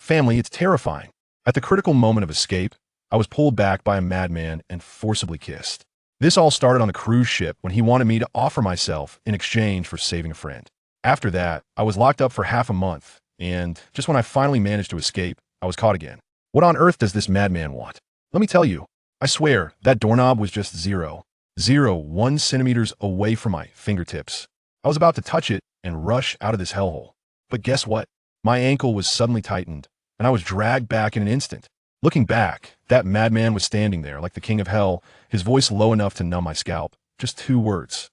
Family, it's terrifying. At the critical moment of escape, I was pulled back by a madman and forcibly kissed. This all started on a cruise ship when he wanted me to offer myself in exchange for saving a friend. After that, I was locked up for half a month, and just when I finally managed to escape, I was caught again. What on earth does this madman want? Let me tell you, I swear, that doorknob was just 0.01 centimeters away from my fingertips. I was about to touch it and rush out of this hellhole. But guess what? My ankle was suddenly tightened, and I was dragged back in an instant. Looking back, that madman was standing there like the king of hell, his voice low enough to numb my scalp. Just 2 words.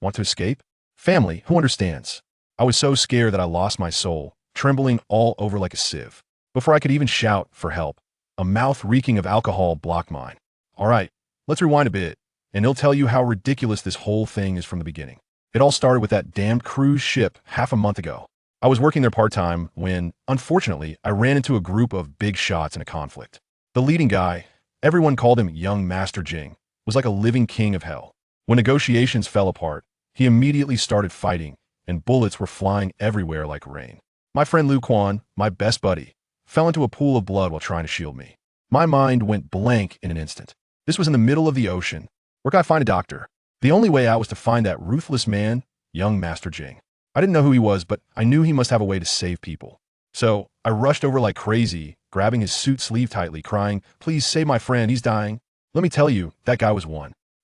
Want to escape? Family, who understands? I was so scared that I lost my soul, trembling all over like a sieve. Before I could even shout for help, a mouth reeking of alcohol blocked mine. All right, let's rewind a bit, and it'll tell you how ridiculous this whole thing is from the beginning. It all started with that damned cruise ship half a month ago. I was working there part-time when, unfortunately, I ran into a group of big shots in a conflict. The leading guy, everyone called him Young Master Jing, was like a living king of hell. When negotiations fell apart, he immediately started fighting, and bullets were flying everywhere like rain. My friend Lu Quan, my best buddy, fell into a pool of blood while trying to shield me. My mind went blank in an instant. This was in the middle of the ocean. Where could I find a doctor? The only way out was to find that ruthless man, Young Master Jing. I didn't know who he was, but I knew he must have a way to save people. So I rushed over like crazy, grabbing his suit sleeve tightly, crying, "Please save my friend, he's dying." Let me tell you, that guy was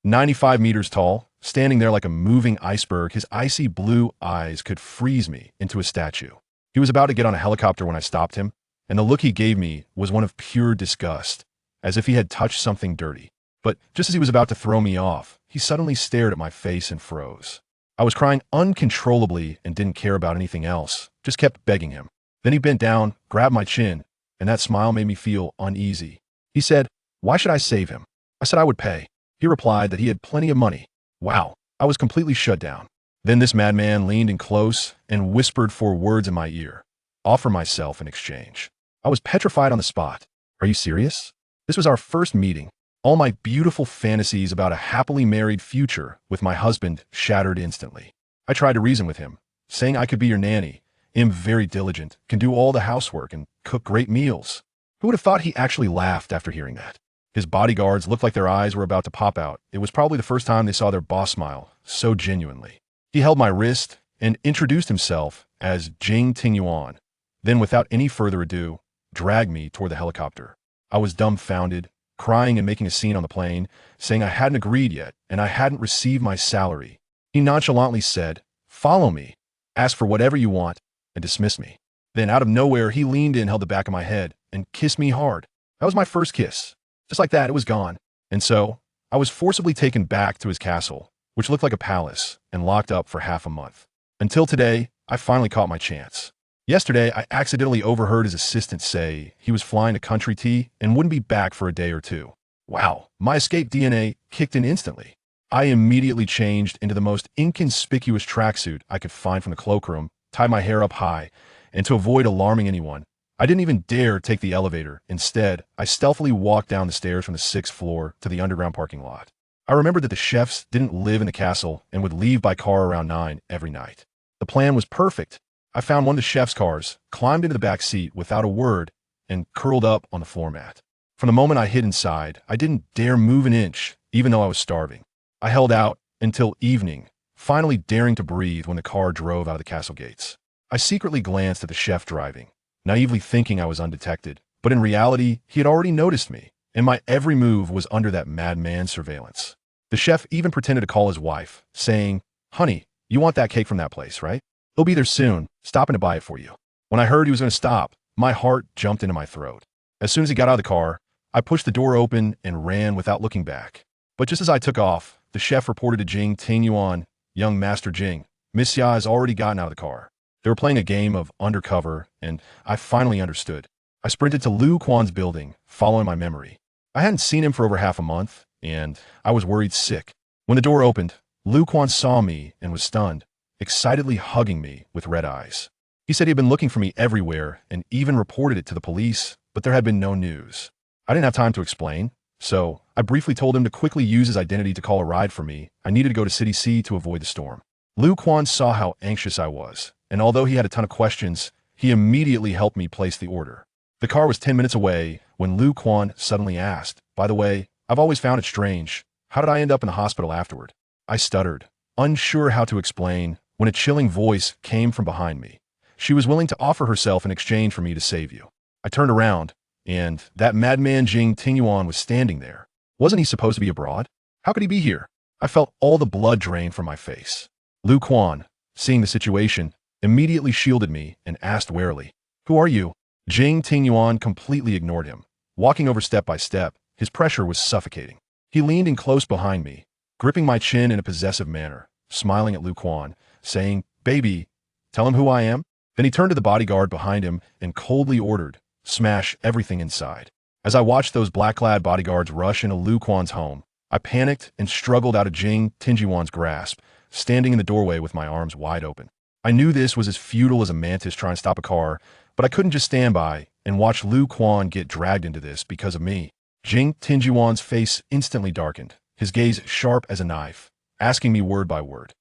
95 meters tall, standing there like a moving iceberg. His icy blue eyes could freeze me into a statue. He was about to get on a helicopter when I stopped him, and the look he gave me was one of pure disgust, as if he had touched something dirty. But just as he was about to throw me off, he suddenly stared at my face and froze. I was crying uncontrollably and didn't care about anything else, just kept begging him. Then he bent down, grabbed my chin, and that smile made me feel uneasy. He said, "Why should I save him?" I said I would pay. He replied that he had plenty of money. Wow, I was completely shut down. Then this madman leaned in close and whispered 4 words in my ear. "Offer myself in exchange." I was petrified on the spot. Are you serious? This was our first meeting. All my beautiful fantasies about a happily married future with my husband shattered instantly. I tried to reason with him, saying I could be your nanny, am very diligent, can do all the housework, and cook great meals. Who would have thought he actually laughed after hearing that? His bodyguards looked like their eyes were about to pop out. It was probably the first time they saw their boss smile so genuinely. He held my wrist and introduced himself as Jing Tingyuan, then without any further ado, dragged me toward the helicopter. I was dumbfounded, crying and making a scene on the plane, saying I hadn't agreed yet and I hadn't received my salary. He nonchalantly said, "Follow me, ask for whatever you want," and dismissed me. Then out of nowhere, he leaned in, held the back of my head, and kissed me hard. That was my first kiss. Just like that, it was gone. And so, I was forcibly taken back to his castle, which looked like a palace, and locked up for half a month. Until today, I finally caught my chance. Yesterday, I accidentally overheard his assistant say he was flying to country tea and wouldn't be back for a day or 2. Wow, my escape DNA kicked in instantly. I immediately changed into the most inconspicuous tracksuit I could find from the cloakroom, tied my hair up high, and to avoid alarming anyone, I didn't even dare take the elevator. Instead, I stealthily walked down the stairs from the 6th floor to the underground parking lot. I remembered that the chefs didn't live in the castle and would leave by car around 9 every night. The plan was perfect. I found one of the chef's cars, climbed into the back seat without a word, and curled up on the floor mat. From the moment I hid inside, I didn't dare move an inch, even though I was starving. I held out until evening, finally daring to breathe when the car drove out of the castle gates. I secretly glanced at the chef driving, naively thinking I was undetected, but in reality, he had already noticed me, and my every move was under that madman's surveillance. The chef even pretended to call his wife, saying, "Honey, you want that cake from that place, right? He'll be there soon, stopping to buy it for you." When I heard he was going to stop, my heart jumped into my throat. As soon as he got out of the car, I pushed the door open and ran without looking back. But just as I took off, the chef reported to Jing Tingyuan, "Young Master Jing, Miss Xia has already gotten out of the car." They were playing a game of undercover, and I finally understood. I sprinted to Lu Quan's building, following my memory. I hadn't seen him for over half a month, and I was worried sick. When the door opened, Lu Quan saw me and was stunned, excitedly hugging me with red eyes. He said he had been looking for me everywhere and even reported it to the police, but there had been no news. I didn't have time to explain, so I briefly told him to quickly use his identity to call a ride for me. I needed to go to City C to avoid the storm. Lu Quan saw how anxious I was, and although he had a ton of questions, he immediately helped me place the order. The car was 10 minutes away when Lu Quan suddenly asked, "By the way, I've always found it strange. How did I end up in the hospital afterward?" I stuttered, unsure how to explain, when a chilling voice came from behind me. She was willing to offer herself in exchange for me to save you. I turned around, and that madman Jing Tingyuan was standing there. Wasn't he supposed to be abroad? How could he be here? I felt all the blood drain from my face. Lu Quan, seeing the situation, immediately shielded me and asked warily, "Who are you?" Jing Tingyuan completely ignored him. Walking over step by step, his pressure was suffocating. He leaned in close behind me, gripping my chin in a possessive manner, smiling at Lu Quan, saying, "Baby, tell him who I am." Then he turned to the bodyguard behind him and coldly ordered, "Smash everything inside." As I watched those black-clad bodyguards rush into Lu Quan's home, I panicked and struggled out of Jing Tingyuan's grasp, standing in the doorway with my arms wide open. I knew this was as futile as a mantis trying to stop a car, but I couldn't just stand by and watch Lu Quan get dragged into this because of me. Jing Tingyuan's face instantly darkened, his gaze sharp as a knife, asking me word by word,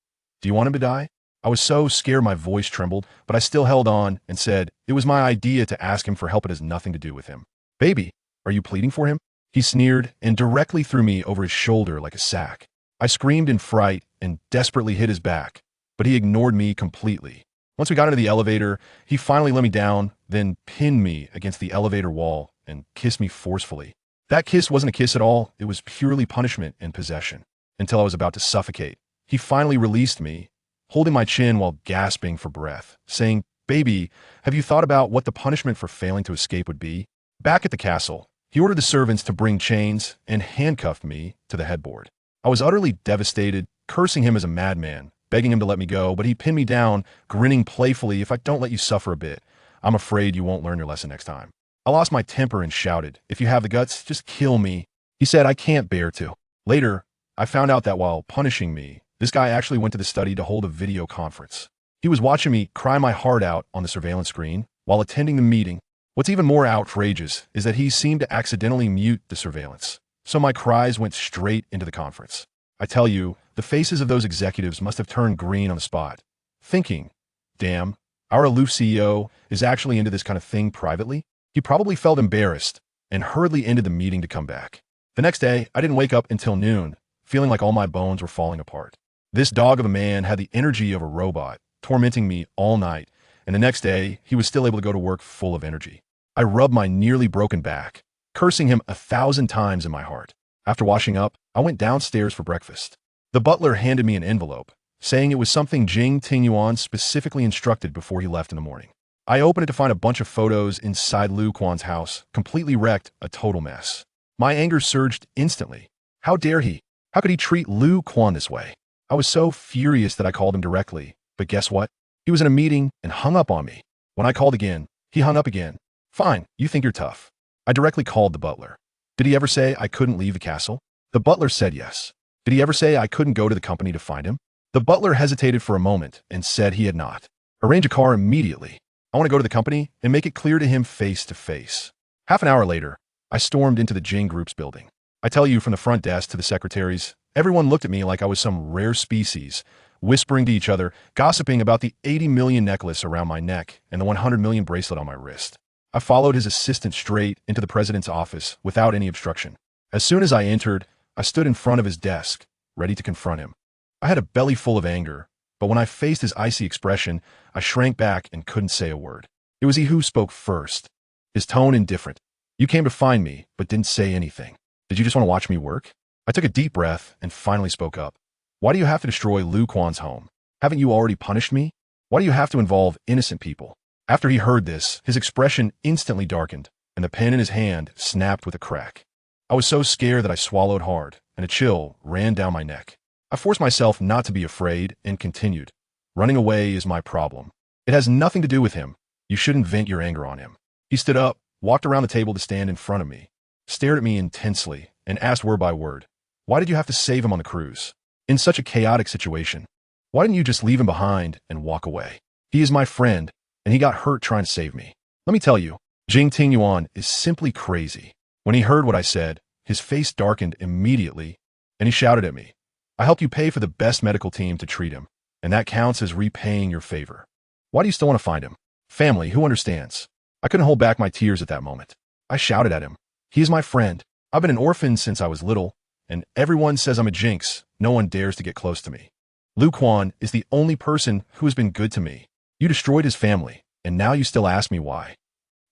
"Do you want him to die?" I was so scared my voice trembled, but I still held on and said, "It was my idea to ask him for help. It has nothing to do with him." "Baby, are you pleading for him?" He sneered and directly threw me over his shoulder like a sack. I screamed in fright and desperately hit his back, but he ignored me completely. Once we got into the elevator, he finally let me down, then pinned me against the elevator wall and kissed me forcefully. That kiss wasn't a kiss at all. It was purely punishment and possession. Until I was about to suffocate, he finally released me, holding my chin while gasping for breath, saying, "Baby, have you thought about what the punishment for failing to escape would be?" Back at the castle, he ordered the servants to bring chains and handcuffed me to the headboard. I was utterly devastated, cursing him as a madman, begging him to let me go, but he pinned me down, grinning playfully, "If I don't let you suffer a bit, I'm afraid you won't learn your lesson next time." I lost my temper and shouted, "If you have the guts, just kill me." He said, "I can't bear to." Later, I found out that while punishing me, this guy actually went to the study to hold a video conference. He was watching me cry my heart out on the surveillance screen while attending the meeting. What's even more outrageous is that he seemed to accidentally mute the surveillance, so my cries went straight into the conference. I tell you, the faces of those executives must have turned green on the spot, thinking, "Damn, our aloof CEO is actually into this kind of thing privately." He probably felt embarrassed and hurriedly ended the meeting to come back. The next day, I didn't wake up until noon, feeling like all my bones were falling apart. This dog of a man had the energy of a robot, tormenting me all night, and the next day, he was still able to go to work full of energy. I rubbed my nearly broken back, cursing him 1,000 times in my heart. After washing up, I went downstairs for breakfast. The butler handed me an envelope, saying it was something Jing Tingyuan specifically instructed before he left in the morning. I opened it to find a bunch of photos inside Lu Quan's house, completely wrecked, a total mess. My anger surged instantly. How dare he? How could he treat Lu Quan this way? I was so furious that I called him directly, but guess what? He was in a meeting and hung up on me. When I called again, he hung up again. "Fine, you think you're tough." I directly called the butler. "Did he ever say I couldn't leave the castle?" The butler said yes. "Did he ever say I couldn't go to the company to find him?" The butler hesitated for a moment and said he had not. "Arrange a car immediately. I want to go to the company and make it clear to him face to face." Half an hour later, I stormed into the Jing Group's building. I tell you, from the front desk to the secretaries, everyone looked at me like I was some rare species, whispering to each other, gossiping about the 80 million necklace around my neck and the 100 million bracelet on my wrist. I followed his assistant straight into the president's office without any obstruction. As soon as I entered, I stood in front of his desk, ready to confront him. I had a belly full of anger, but when I faced his icy expression, I shrank back and couldn't say a word. It was he who spoke first, his tone indifferent. "You came to find me, but didn't say anything. Did you just want to watch me work?" I took a deep breath and finally spoke up. "Why do you have to destroy Lu Quan's home? Haven't you already punished me? Why do you have to involve innocent people?" After he heard this, his expression instantly darkened, and the pen in his hand snapped with a crack. I was so scared that I swallowed hard, and a chill ran down my neck. I forced myself not to be afraid and continued. "Running away is my problem. It has nothing to do with him. You shouldn't vent your anger on him." He stood up, walked around the table to stand in front of me, stared at me intensely, and asked word by word, "Why did you have to save him on the cruise? In such a chaotic situation? Why didn't you just leave him behind and walk away? He is my friend, and he got hurt trying to save me." Let me tell you, Jing Tingyuan is simply crazy. When he heard what I said, his face darkened immediately, and he shouted at me, "I helped you pay for the best medical team to treat him, and that counts as repaying your favor. Why do you still want to find him? Family, who understands? I couldn't hold back my tears at that moment. I shouted at him. He is my friend. I've been an orphan since I was little, and everyone says I'm a jinx. No one dares to get close to me. Lu Quan is the only person who has been good to me. You destroyed his family, and now you still ask me why.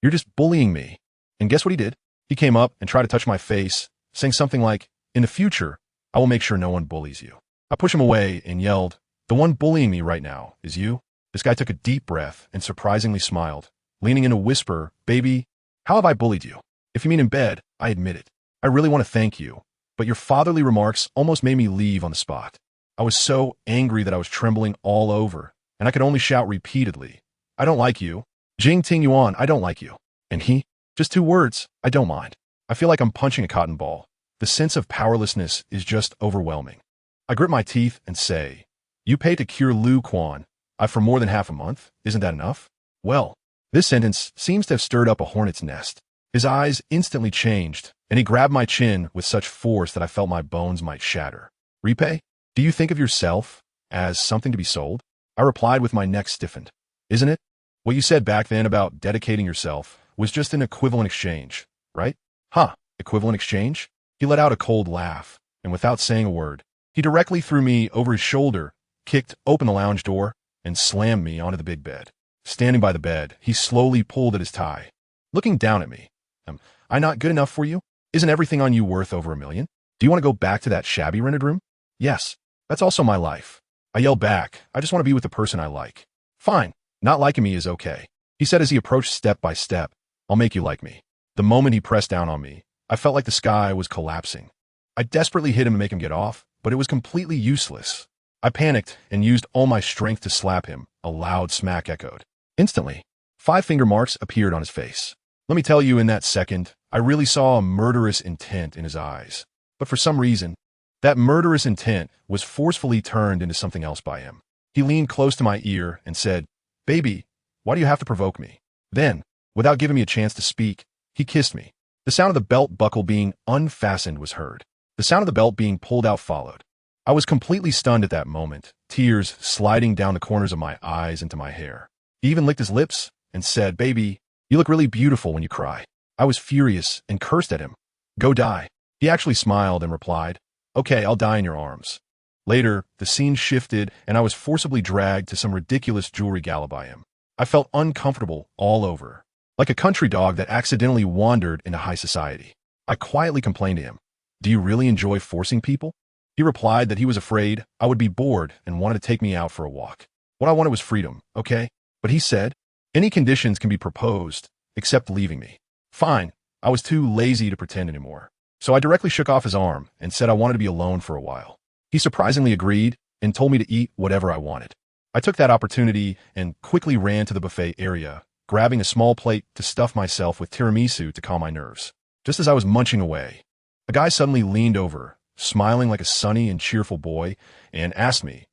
You're just bullying me. And guess what he did? He came up and tried to touch my face, saying something like, in the future, I will make sure no one bullies you. I pushed him away and yelled, the one bullying me right now is you. This guy took a deep breath and surprisingly smiled, leaning in to whisper, baby, how have I bullied you? If you mean in bed, I admit it. I really want to thank you, but your fatherly remarks almost made me leave on the spot. I was so angry that I was trembling all over, and I could only shout repeatedly, I don't like you. Jing Ting Yuan, I don't like you. And he, just 2 words, I don't mind. I feel like I'm punching a cotton ball. The sense of powerlessness is just overwhelming. I grit my teeth and say, you paid to cure Lu Quan for more than half a month. Isn't that enough? Well, this sentence seems to have stirred up a hornet's nest. His eyes instantly changed, and he grabbed my chin with such force that I felt my bones might shatter. Repay? Do you think of yourself as something to be sold? I replied with my neck stiffened. Isn't it? What you said back then about dedicating yourself was just an equivalent exchange, right? Huh, equivalent exchange? He let out a cold laugh, and without saying a word, he directly threw me over his shoulder, kicked open the lounge door, and slammed me onto the big bed. Standing by the bed, he slowly pulled at his tie, looking down at me. Am I not good enough for you? Isn't everything on you worth over $1 million? Do you want to go back to that shabby rented room? Yes, that's also my life. I yelled back, I just want to be with the person I like. Fine, not liking me is okay. He said as he approached step by step, I'll make you like me. The moment he pressed down on me, I felt like the sky was collapsing. I desperately hit him to make him get off, but it was completely useless. I panicked and used all my strength to slap him. A loud smack echoed. Instantly, 5 finger marks appeared on his face. Let me tell you, in that second, I really saw a murderous intent in his eyes. But for some reason, that murderous intent was forcefully turned into something else by him. He leaned close to my ear and said, baby, why do you have to provoke me? Then, without giving me a chance to speak, he kissed me. The sound of the belt buckle being unfastened was heard. The sound of the belt being pulled out followed. I was completely stunned at that moment, tears sliding down the corners of my eyes into my hair. He even licked his lips and said, baby, you look really beautiful when you cry. I was furious and cursed at him. Go die. He actually smiled and replied, okay, I'll die in your arms. Later, the scene shifted and I was forcibly dragged to some ridiculous jewelry gala by him. I felt uncomfortable all over, like a country dog that accidentally wandered into high society. I quietly complained to him, do you really enjoy forcing people? He replied that he was afraid I would be bored and wanted to take me out for a walk. What I wanted was freedom, okay? But he said, any conditions can be proposed, except leaving me. Fine, I was too lazy to pretend anymore. So I directly shook off his arm and said I wanted to be alone for a while. He surprisingly agreed and told me to eat whatever I wanted. I took that opportunity and quickly ran to the buffet area, grabbing a small plate to stuff myself with tiramisu to calm my nerves. Just as I was munching away, a guy suddenly leaned over, smiling like a sunny and cheerful boy, and asked me,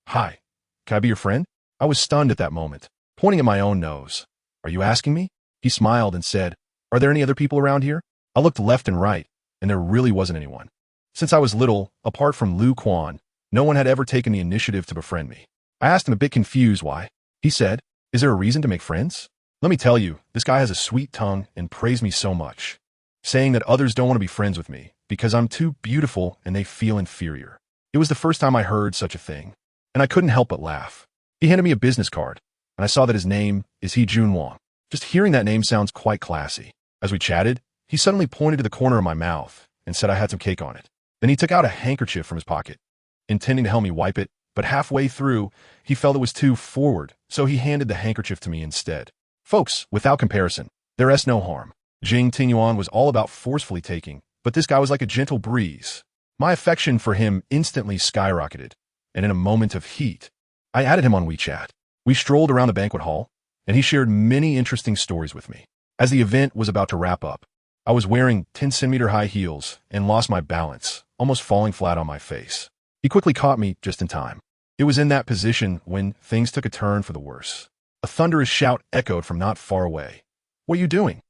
hi, can I be your friend? I was stunned at that moment, pointing at my own nose. Are you asking me? He smiled and said, are there any other people around here? I looked left and right, and there really wasn't anyone. Since I was little, apart from Lu Quan, no one had ever taken the initiative to befriend me. I asked him, a bit confused, why. He said, is there a reason to make friends? Let me tell you, this guy has a sweet tongue and praised me so much, saying that others don't want to be friends with me because I'm too beautiful and they feel inferior. It was the first time I heard such a thing, and I couldn't help but laugh. He handed me a business card, and I saw that his name is He Jun Wang. Just hearing that name sounds quite classy. As we chatted, he suddenly pointed to the corner of my mouth and said I had some cake on it. Then he took out a handkerchief from his pocket, intending to help me wipe it, but halfway through, he felt it was too forward, so he handed the handkerchief to me instead. Folks, without comparison, there is no harm. Jing Tingyuan was all about forcefully taking, but this guy was like a gentle breeze. My affection for him instantly skyrocketed, and in a moment of heat, I added him on WeChat. We strolled around the banquet hall, and he shared many interesting stories with me. As the event was about to wrap up, I was wearing 10-centimeter high heels and lost my balance, almost falling flat on my face. He quickly caught me just in time. It was in that position when things took a turn for the worse. A thunderous shout echoed from not far away. What are you doing?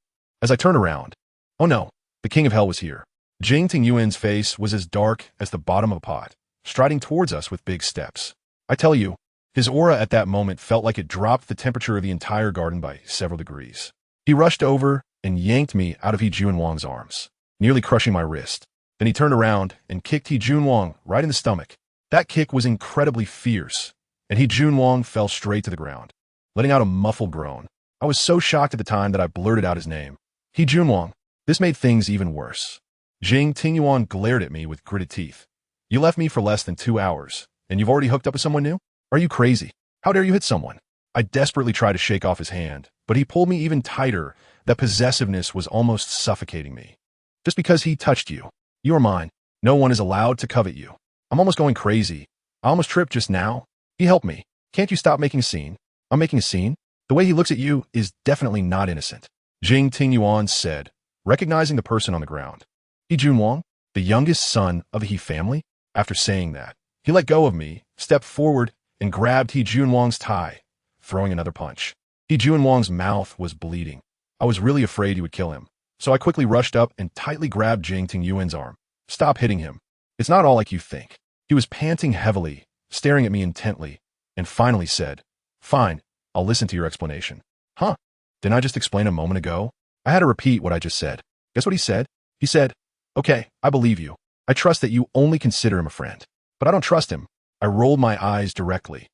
As I turned around, oh no, the king of hell was here. Jing Tingyuan's face was as dark as the bottom of a pot, striding towards us with big steps. I tell you, his aura at that moment felt like it dropped the temperature of the entire garden by several degrees. He rushed over and yanked me out of He Junwang's arms, nearly crushing my wrist. Then he turned around and kicked He Junwang right in the stomach. That kick was incredibly fierce, and He Junwang fell straight to the ground, letting out a muffled groan. I was so shocked at the time that I blurted out his name. He Junwang. This made things even worse. Jing Tingyuan glared at me with gritted teeth. You left me for less than 2 hours, and you've already hooked up with someone new? Are you crazy? How dare you hit someone? I desperately tried to shake off his hand, but he pulled me even tighter. That possessiveness was almost suffocating me. Just because he touched you, you are mine. No one is allowed to covet you. I'm almost going crazy. I almost tripped just now. He helped me. Can't you stop making a scene? I'm making a scene? The way he looks at you is definitely not innocent. Jing Tingyuan said, recognizing the person on the ground. He Junwang, the youngest son of the He family? After saying that, he let go of me, stepped forward, and grabbed He Junwang's tie, throwing another punch. He Junwang's mouth was bleeding. I was really afraid he would kill him, so I quickly rushed up and tightly grabbed Jing Tingyuan's arm. Stop hitting him. It's not all like you think. He was panting heavily, staring at me intently, and finally said, Fine, I'll listen to your explanation. Huh? Didn't I just explain a moment ago? I had to repeat what I just said. Guess what he said? He said, Okay, I believe you. I trust that you only consider him a friend. But I don't trust him. I rolled my eyes directly.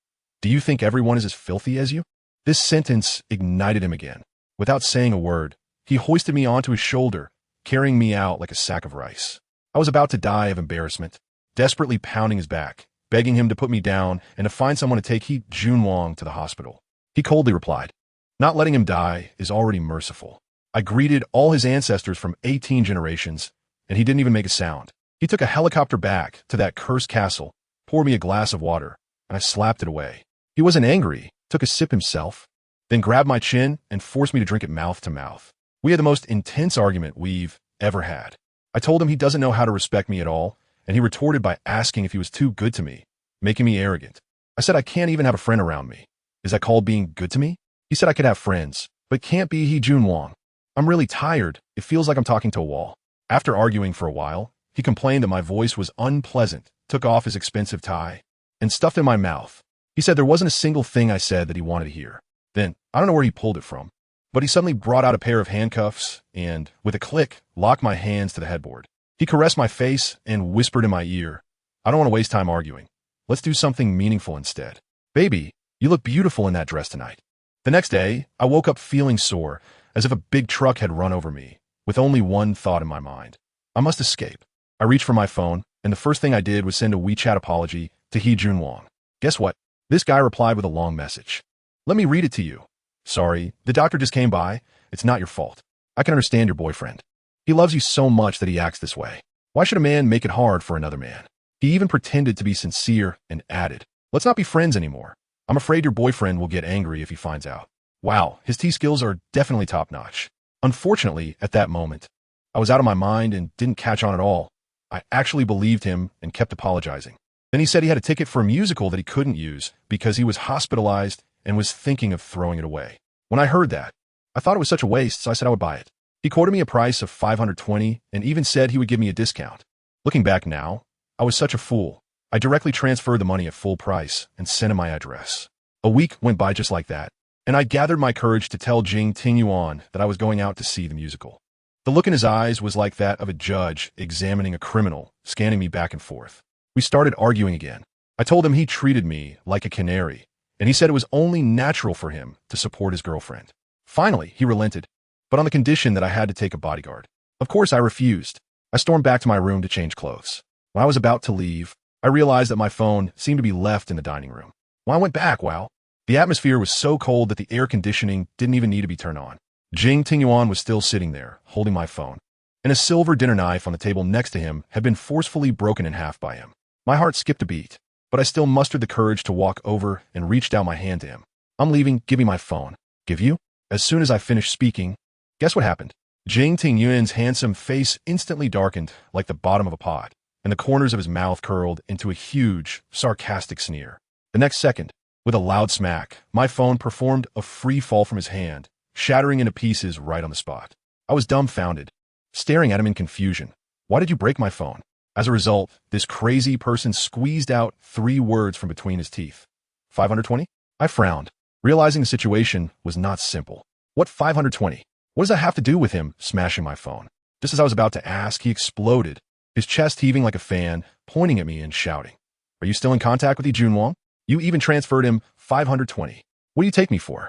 Do you think everyone is as filthy as you? This sentence ignited him again. Without saying a word, he hoisted me onto his shoulder, carrying me out like a sack of rice. I was about to die of embarrassment, desperately pounding his back, begging him to put me down and to find someone to take He Junwang to the hospital. He coldly replied, Not letting him die is already merciful. I greeted all his ancestors from 18 generations, and he didn't even make a sound. He took a helicopter back to that cursed castle, poured me a glass of water, and I slapped it away. He wasn't angry, took a sip himself, then grabbed my chin and forced me to drink it mouth to mouth. We had the most intense argument we've ever had. I told him he doesn't know how to respect me at all, and he retorted by asking if he was too good to me, making me arrogant. I said I can't even have a friend around me. Is that called being good to me? He said I could have friends, but can't be He Junwang. I'm really tired. It feels like I'm talking to a wall. After arguing for a while, he complained that my voice was unpleasant, took off his expensive tie, and stuffed it in my mouth. He said there wasn't a single thing I said that he wanted to hear. Then, I don't know where he pulled it from, but he suddenly brought out a pair of handcuffs and, with a click, locked my hands to the headboard. He caressed my face and whispered in my ear, I don't want to waste time arguing. Let's do something meaningful instead. Baby, you look beautiful in that dress tonight. The next day, I woke up feeling sore, as if a big truck had run over me, with only one thought in my mind. I must escape. I reached for my phone, and the first thing I did was send a WeChat apology to He Junwang. Guess what? This guy replied with a long message. Let me read it to you. Sorry, the doctor just came by. It's not your fault. I can understand your boyfriend. He loves you so much that he acts this way. Why should a man make it hard for another man? He even pretended to be sincere and added, Let's not be friends anymore. I'm afraid your boyfriend will get angry if he finds out. Wow, his tea skills are definitely top-notch. Unfortunately, at that moment, I was out of my mind and didn't catch on at all. I actually believed him and kept apologizing. Then he said he had a ticket for a musical that he couldn't use because he was hospitalized and was thinking of throwing it away. When I heard that, I thought it was such a waste, so I said I would buy it. He quoted me a price of $520 and even said he would give me a discount. Looking back now, I was such a fool. I directly transferred the money at full price and sent him my address. A week went by just like that, and I gathered my courage to tell Jing Tingyuan that I was going out to see the musical. The look in his eyes was like that of a judge examining a criminal, scanning me back and forth. We started arguing again. I told him he treated me like a canary, and he said it was only natural for him to support his girlfriend. Finally, he relented, but on the condition that I had to take a bodyguard. Of course, I refused. I stormed back to my room to change clothes. When I was about to leave, I realized that my phone seemed to be left in the dining room. When I went back, the atmosphere was so cold that the air conditioning didn't even need to be turned on. Jing Tingyuan was still sitting there, holding my phone, and a silver dinner knife on the table next to him had been forcefully broken in half by him. My heart skipped a beat, but I still mustered the courage to walk over and reached out my hand to him. I'm leaving, give me my phone. Give you? As soon as I finished speaking, guess what happened? Jing Tingyuan's handsome face instantly darkened like the bottom of a pot, and the corners of his mouth curled into a huge, sarcastic sneer. The next second, with a loud smack, my phone performed a free fall from his hand, shattering into pieces right on the spot. I was dumbfounded, staring at him in confusion. Why did you break my phone? As a result, this crazy person squeezed out 3 words from between his teeth. 520? I frowned, realizing the situation was not simple. What 520? What does that have to do with him smashing my phone? Just as I was about to ask, he exploded, his chest heaving like a fan, pointing at me and shouting, "Are you still in contact with Yi Junwang? You even transferred him 520. What do you take me for?"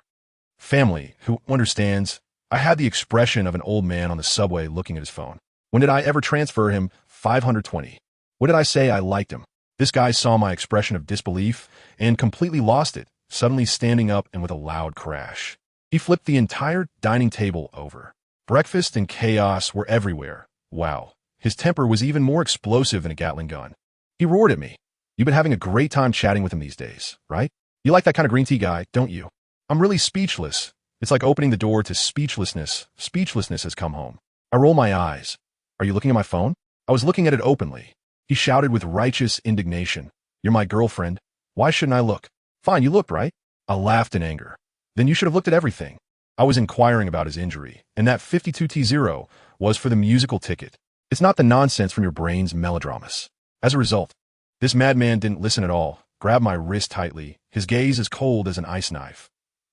Family, who understands? I had the expression of an old man on the subway looking at his phone. When did I ever transfer him 520? What did I say I liked him? This guy saw my expression of disbelief and completely lost it, suddenly standing up and with a loud crash. He flipped the entire dining table over. Breakfast and chaos were everywhere. Wow. His temper was even more explosive than a Gatling gun. He roared at me. "You've been having a great time chatting with him these days, right? You like that kind of green tea guy, don't you?" I'm really speechless. It's like opening the door to speechlessness. Speechlessness has come home. I roll my eyes. "Are you looking at my phone?" I was looking at it openly. He shouted with righteous indignation, "You're my girlfriend. Why shouldn't I look?" "Fine, you looked, right?" I laughed in anger. "Then you should have looked at everything." I was inquiring about his injury, and that 52T0 was for the musical ticket. It's not the nonsense from your brain's melodramas. As a result, this madman didn't listen at all, grabbed my wrist tightly, his gaze as cold as an ice knife.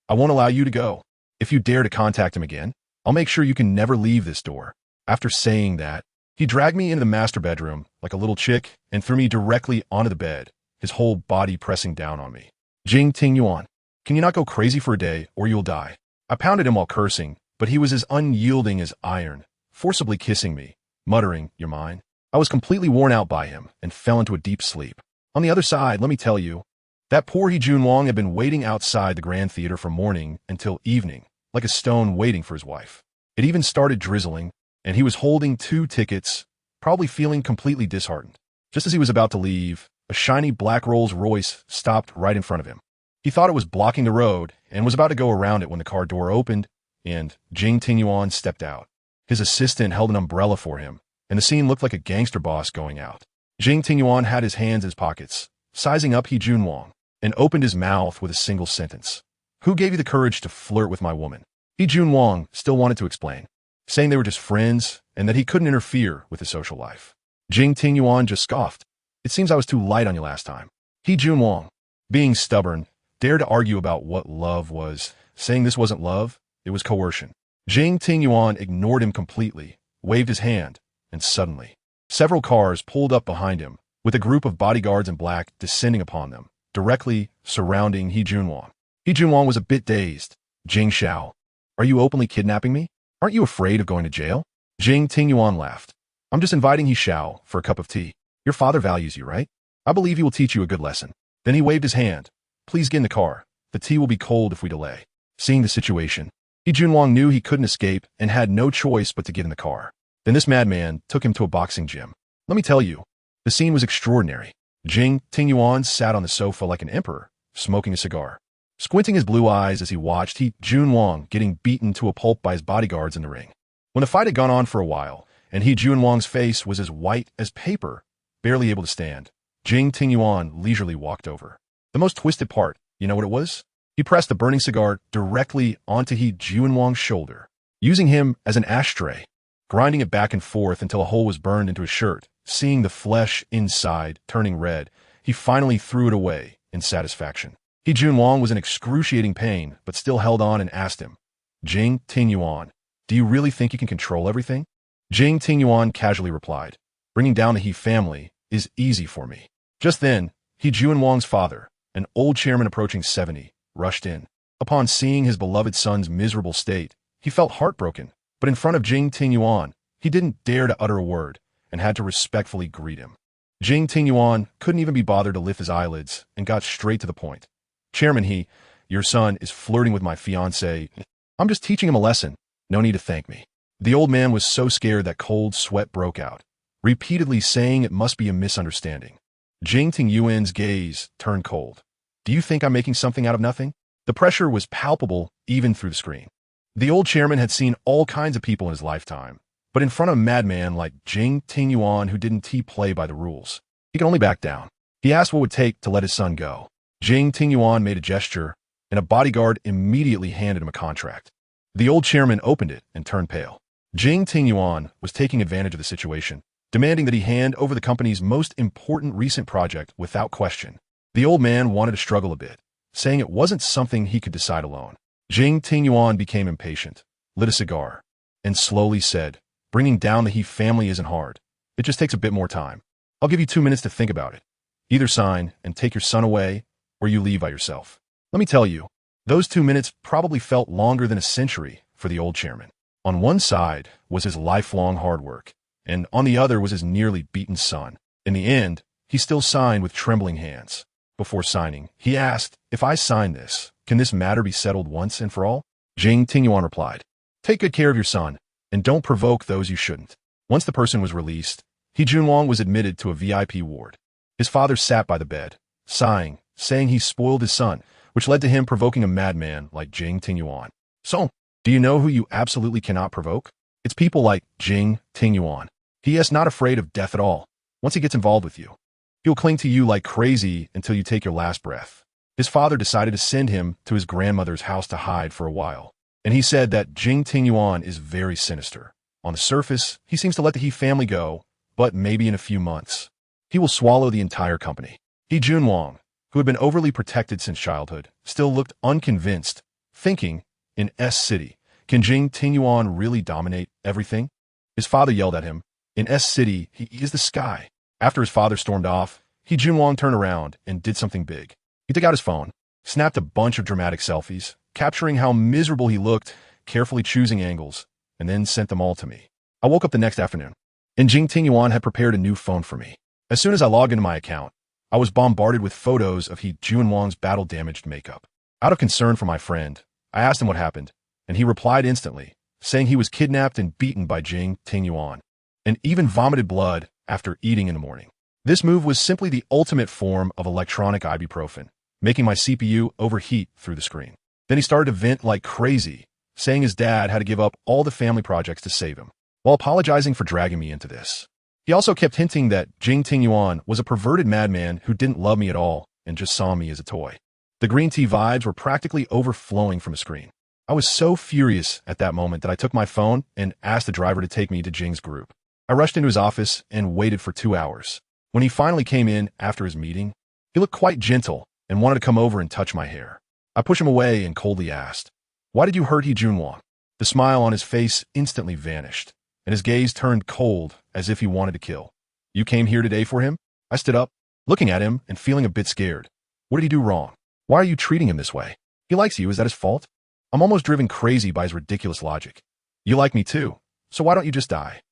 "I won't allow you to go. If you dare to contact him again, I'll make sure you can never leave this door." After saying that, he dragged me into the master bedroom like a little chick and threw me directly onto the bed, his whole body pressing down on me. "Jing Tingyuan, can you not go crazy for a day or you'll die?" I pounded him while cursing, but he was as unyielding as iron, forcibly kissing me, muttering, "You're mine." I was completely worn out by him and fell into a deep sleep. On the other side, let me tell you, that poor Yi Junwang had been waiting outside the Grand Theater from morning until evening, like a stone waiting for his wife. It even started drizzling, and he was holding 2 tickets, probably feeling completely disheartened. Just as he was about to leave, a shiny black Rolls Royce stopped right in front of him. He thought it was blocking the road and was about to go around it when the car door opened and Jing Tingyuan stepped out. His assistant held an umbrella for him, and the scene looked like a gangster boss going out. Jing Tingyuan had his hands in his pockets, sizing up Yi Junwang, and opened his mouth with a single sentence. "Who gave you the courage to flirt with my woman?" Yi Junwang still wanted to explain, saying they were just friends and that he couldn't interfere with his social life. Jing Tingyuan just scoffed. "It seems I was too light on you last time." Yi Junwang, being stubborn, dared to argue about what love was, saying this wasn't love, it was coercion. Jing Tingyuan ignored him completely, waved his hand, and suddenly, several cars pulled up behind him, with a group of bodyguards in black descending upon them, directly surrounding Yi Junwang. Yi Junwang was a bit dazed. "Jing Xiao, are you openly kidnapping me? Aren't you afraid of going to jail?" Jing Tingyuan laughed. "I'm just inviting Yi Xiao for a cup of tea. Your father values you, right? I believe he will teach you a good lesson." Then he waved his hand. "Please get in the car. The tea will be cold if we delay." Seeing the situation, Yi Junwang knew he couldn't escape and had no choice but to get in the car. Then this madman took him to a boxing gym. Let me tell you, the scene was extraordinary. Jing Tingyuan sat on the sofa like an emperor, smoking a cigar, squinting his blue eyes as he watched Yi Junwang getting beaten to a pulp by his bodyguards in the ring. When the fight had gone on for a while, and Yi Junwang's face was as white as paper, barely able to stand, Jing Tingyuan leisurely walked over. The most twisted part, you know what it was? He pressed the burning cigar directly onto Yi Junwang's shoulder, using him as an ashtray, grinding it back and forth until a hole was burned into his shirt. Seeing the flesh inside turning red, he finally threw it away in satisfaction. Yi Junwang was in excruciating pain, but still held on and asked him, "Jing Tingyuan, do you really think you can control everything?" Jing Tingyuan casually replied, "Bringing down the He family is easy for me." Just then, Yi Junwang's father, an old chairman approaching 70, rushed in. Upon seeing his beloved son's miserable state, he felt heartbroken, but in front of Jing Tingyuan, he didn't dare to utter a word and had to respectfully greet him. Jing Tingyuan couldn't even be bothered to lift his eyelids and got straight to the point. "Chairman, your son is flirting with my fiancée. I'm just teaching him a lesson. No need to thank me." The old man was so scared that cold sweat broke out, repeatedly saying it must be a misunderstanding. Jing Tingyuan's gaze turned cold. "Do you think I'm making something out of nothing?" The pressure was palpable even through the screen. The old chairman had seen all kinds of people in his lifetime, but in front of a madman like Jing Tingyuan who didn't play by the rules, he could only back down. He asked what it would take to let his son go. Jing Tingyuan made a gesture, and a bodyguard immediately handed him a contract. The old chairman opened it and turned pale. Jing Tingyuan was taking advantage of the situation, demanding that he hand over the company's most important recent project without question. The old man wanted to struggle a bit, saying it wasn't something he could decide alone. Jing Tingyuan became impatient, lit a cigar, and slowly said, "Bringing down the He family isn't hard. It just takes a bit more time. I'll give you 2 minutes to think about it. Either sign and take your son away, or you leave by yourself." Let me tell you, those 2 minutes probably felt longer than a century for the old chairman. On one side was his lifelong hard work, and on the other was his nearly beaten son. In the end, he still signed with trembling hands. Before signing, he asked, "If I sign this, can this matter be settled once and for all?" Jing Tingyuan replied, "Take good care of your son, and don't provoke those you shouldn't." Once the person was released, He Junwang was admitted to a VIP ward. His father sat by the bed, sighing, saying he spoiled his son, which led to him provoking a madman like Jing Tingyuan. So, do you know who you absolutely cannot provoke? It's people like Jing Tingyuan. He is not afraid of death at all. Once he gets involved with you, he'll cling to you like crazy until you take your last breath. His father decided to send him to his grandmother's house to hide for a while, and he said that Jing Tingyuan is very sinister. On the surface, he seems to let the He family go, but maybe in a few months, he will swallow the entire company. He Junwang, who had been overly protected since childhood, still looked unconvinced, thinking, in S City, can Jing Tingyuan really dominate everything? His father yelled at him, in S City, he is the sky. After his father stormed off, He Junwang turned around and did something big. He took out his phone, snapped a bunch of dramatic selfies, capturing how miserable he looked, carefully choosing angles, and then sent them all to me. I woke up the next afternoon, and Jing Tingyuan had prepared a new phone for me. As soon as I logged into my account, I was bombarded with photos of He Junwang's battle-damaged makeup. Out of concern for my friend, I asked him what happened, and he replied instantly, saying he was kidnapped and beaten by Jing Tingyuan, and even vomited blood after eating in the morning. This move was simply the ultimate form of electronic ibuprofen, making my CPU overheat through the screen. Then he started to vent like crazy, saying his dad had to give up all the family projects to save him, while apologizing for dragging me into this. He also kept hinting that Jing Tingyuan was a perverted madman who didn't love me at all and just saw me as a toy. The green tea vibes were practically overflowing from the screen. I was so furious at that moment that I took my phone and asked the driver to take me to Jing's group. I rushed into his office and waited for 2 hours. When he finally came in after his meeting, he looked quite gentle and wanted to come over and touch my hair. I pushed him away and coldly asked, "Why did you hurt He Junwang?" The smile on his face instantly vanished, and his gaze turned cold as if he wanted to kill. "You came here today for him?" I stood up, looking at him and feeling a bit scared. What did he do wrong? Why are you treating him this way? He likes you, is that his fault? I'm almost driven crazy by his ridiculous logic. You like me too, so why don't you just die?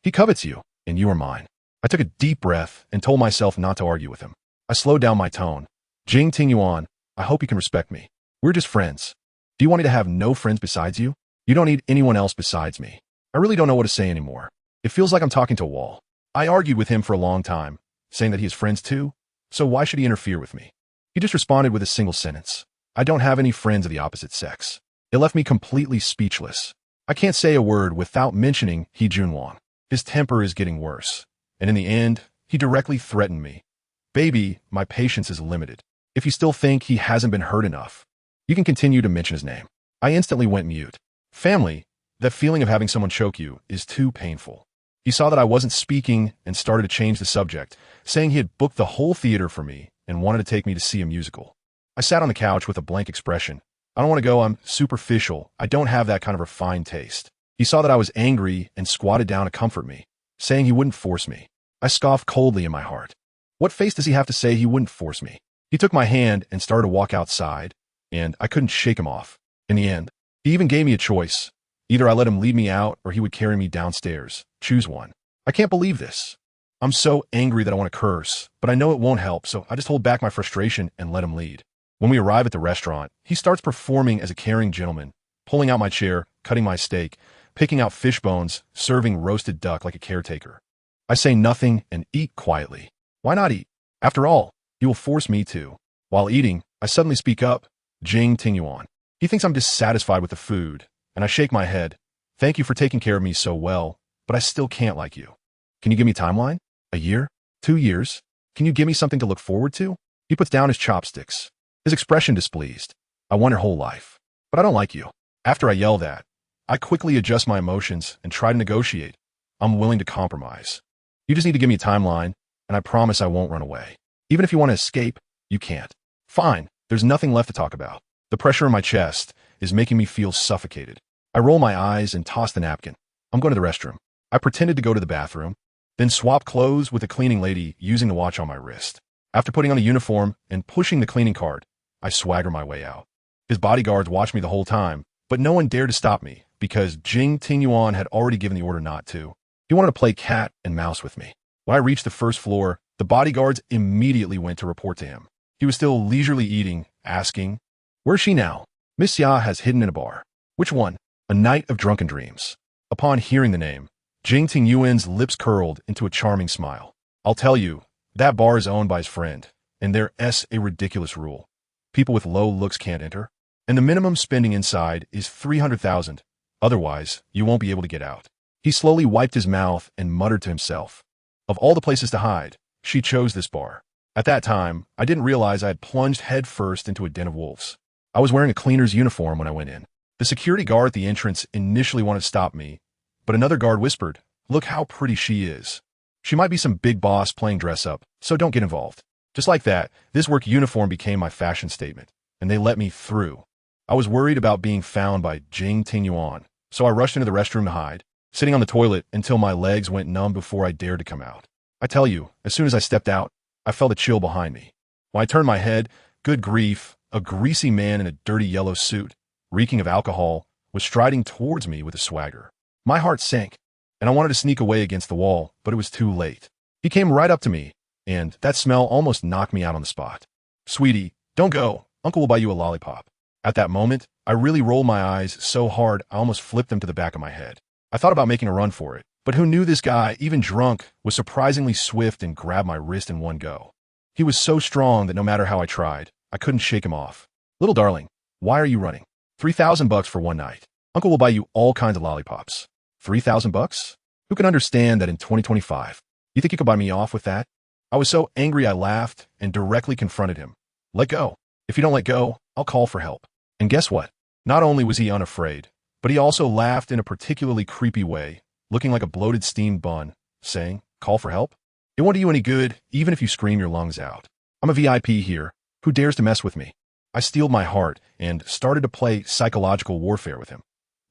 He covets you, and you are mine. I took a deep breath and told myself not to argue with him. I slowed down my tone. Jing Tingyuan, I hope you can respect me. We're just friends. Do you want me to have no friends besides you? You don't need anyone else besides me. I really don't know what to say anymore. It feels like I'm talking to a wall. I argued with him for a long time, saying that he has friends too, so why should he interfere with me? He just responded with a single sentence. I don't have any friends of the opposite sex. It left me completely speechless. I can't say a word without mentioning He Junwang. His temper is getting worse, and in the end, he directly threatened me. Baby, my patience is limited. If you still think he hasn't been hurt enough, you can continue to mention his name. I instantly went mute. Family, that feeling of having someone choke you is too painful. He saw that I wasn't speaking and started to change the subject, saying he had booked the whole theater for me and wanted to take me to see a musical. I sat on the couch with a blank expression. I don't want to go, I'm superficial. I don't have that kind of refined taste. He saw that I was angry and squatted down to comfort me, saying he wouldn't force me. I scoffed coldly in my heart. What face does he have to say he wouldn't force me? He took my hand and started to walk outside, and I couldn't shake him off. In the end, he even gave me a choice. Either I let him lead me out or he would carry me downstairs. Choose one. I can't believe this. I'm so angry that I want to curse, but I know it won't help, so I just hold back my frustration and let him lead. When we arrive at the restaurant, he starts performing as a caring gentleman, pulling out my chair, cutting my steak, picking out fish bones, serving roasted duck like a caretaker. I say nothing and eat quietly. Why not eat? After all, he will force me to. While eating, I suddenly speak up, Jing Tingyuan. He thinks I'm dissatisfied with the food, and I shake my head. Thank you for taking care of me so well, but I still can't like you. Can you give me a timeline? A year? 2 years? Can you give me something to look forward to? He puts down his chopsticks, his expression displeased. I want your whole life, but I don't like you. After I yell that, I quickly adjust my emotions and try to negotiate. I'm willing to compromise. You just need to give me a timeline, and I promise I won't run away. Even if you want to escape, you can't. Fine, there's nothing left to talk about. The pressure in my chest is making me feel suffocated. I I roll my eyes and toss the napkin. I'm going to the restroom. I pretended to go to the bathroom, then swap clothes with the cleaning lady using the watch on my wrist. After putting on a uniform and pushing the cleaning cart, I swagger my way out. His bodyguards watched me the whole time, but no one dared to stop me because Jing Tingyuan had already given the order not to. He wanted to play cat and mouse with me. When I reached the first floor, the bodyguards immediately went to report to him. He was still leisurely eating, asking, "Where's she now?" "Miss Xia has hidden in a bar." "Which one?" "A Night of Drunken Dreams." Upon hearing the name, Jing Tingyuan's lips curled into a charming smile. "I'll tell you, that bar is owned by his friend, and there's a ridiculous rule. People with low looks can't enter, and the minimum spending inside is 300,000. Otherwise, you won't be able to get out." He slowly wiped his mouth and muttered to himself. Of all the places to hide, she chose this bar. At that time, I didn't realize I had plunged headfirst into a den of wolves. I was wearing a cleaner's uniform when I went in. The security guard at the entrance initially wanted to stop me, but another guard whispered, "Look how pretty she is. She might be some big boss playing dress up, so don't get involved." Just like that, this work uniform became my fashion statement, and they let me through. I was worried about being found by Jing Tingyuan, so I rushed into the restroom to hide, sitting on the toilet until my legs went numb before I dared to come out. I tell you, as soon as I stepped out, I felt a chill behind me. When I turned my head, good grief, a greasy man in a dirty yellow suit, reeking of alcohol, was striding towards me with a swagger. My heart sank, and I wanted to sneak away against the wall, but it was too late. He came right up to me, and that smell almost knocked me out on the spot. "Sweetie, don't go. Uncle will buy you a lollipop." At that moment, I really rolled my eyes so hard I almost flipped them to the back of my head. I thought about making a run for it, but who knew this guy, even drunk, was surprisingly swift and grabbed my wrist in one go. He was so strong that no matter how I tried, I couldn't shake him off. "Little darling, why are you running? $3,000 for one night. Uncle will buy you all kinds of lollipops." $3,000? Who can understand that in 2025? You think you could buy me off with that? I was so angry I laughed and directly confronted him. "Let go. If you don't let go, I'll call for help." And guess what? Not only was he unafraid, but he also laughed in a particularly creepy way, looking like a bloated steamed bun, saying, "Call for help? It won't do you any good, even if you scream your lungs out. I'm a VIP here. Who dares to mess with me?" I steeled my heart and started to play psychological warfare with him.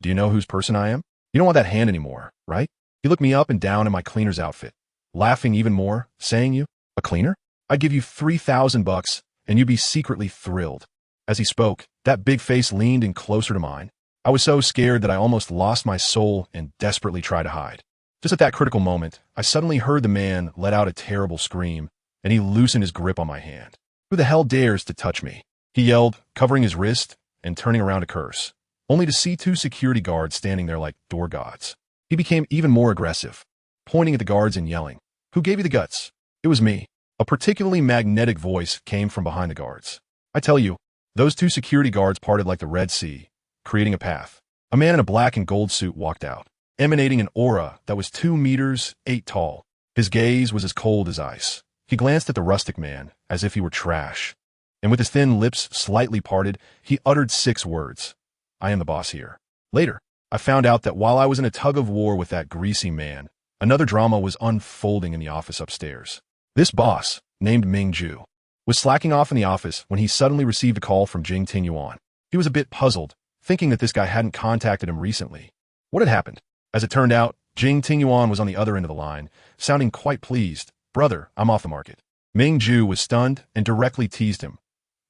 "Do you know whose person I am? You don't want that hand anymore, right?" He looked me up and down in my cleaner's outfit, laughing even more, saying, "You, a cleaner? I'd give you $3,000 and you'd be secretly thrilled." As he spoke, that big face leaned in closer to mine. I was so scared that I almost lost my soul and desperately tried to hide. Just at that critical moment, I suddenly heard the man let out a terrible scream, and he loosened his grip on my hand. "Who the hell dares to touch me?" he yelled, covering his wrist and turning around to curse, only to see two security guards standing there like door gods. He became even more aggressive, pointing at the guards and yelling, "Who gave you the guts?" It was me. A particularly magnetic voice came from behind the guards. I tell you, those two security guards parted like the Red Sea, creating a path. A man in a black and gold suit walked out, emanating an aura that was 2 meters 8 tall. His gaze was as cold as ice. He glanced at the rustic man as if he were trash, and with his thin lips slightly parted, he uttered 6 words. "I am the boss here." Later, I found out that while I was in a tug-of-war with that greasy man, another drama was unfolding in the office upstairs. This boss, named Ming Ju, was slacking off in the office when he suddenly received a call from Jing Tingyuan. He was a bit puzzled, thinking that this guy hadn't contacted him recently. What had happened? As it turned out, Jing Tingyuan was on the other end of the line, sounding quite pleased. "Brother, I'm off the market." Ming Ju was stunned and directly teased him.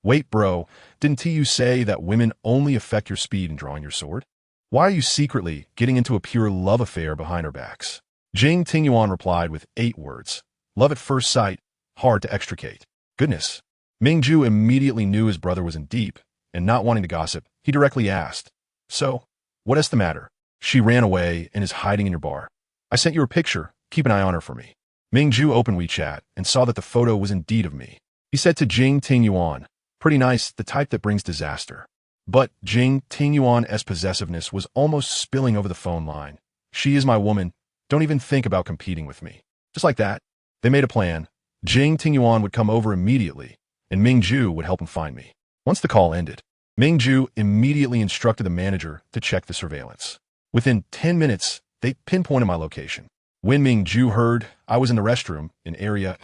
"Wait, bro, didn't you say that women only affect your speed in drawing your sword? Why are you secretly getting into a pure love affair behind our backs?" Jing Tingyuan replied with 8 words. "Love at first sight, hard to extricate." Goodness. Ming Ju immediately knew his brother was in deep, and not wanting to gossip, he directly asked, "So, what is the matter? She ran away and is hiding in your bar. I sent you a picture. Keep an eye on her for me." Ming Ju opened WeChat and saw that the photo was indeed of me. He said to Jing Tingyuan, "Pretty nice, the type that brings disaster." But Jing Tingyuan's possessiveness was almost spilling over the phone line. "She is my woman. Don't even think about competing with me." Just like that, they made a plan. Jing Tingyuan would come over immediately, and Ming Ju would help him find me. Once the call ended, Ming Ju immediately instructed the manager to check the surveillance. Within 10 minutes, they pinpointed my location. When Ming Ju heard I was in the restroom, in area,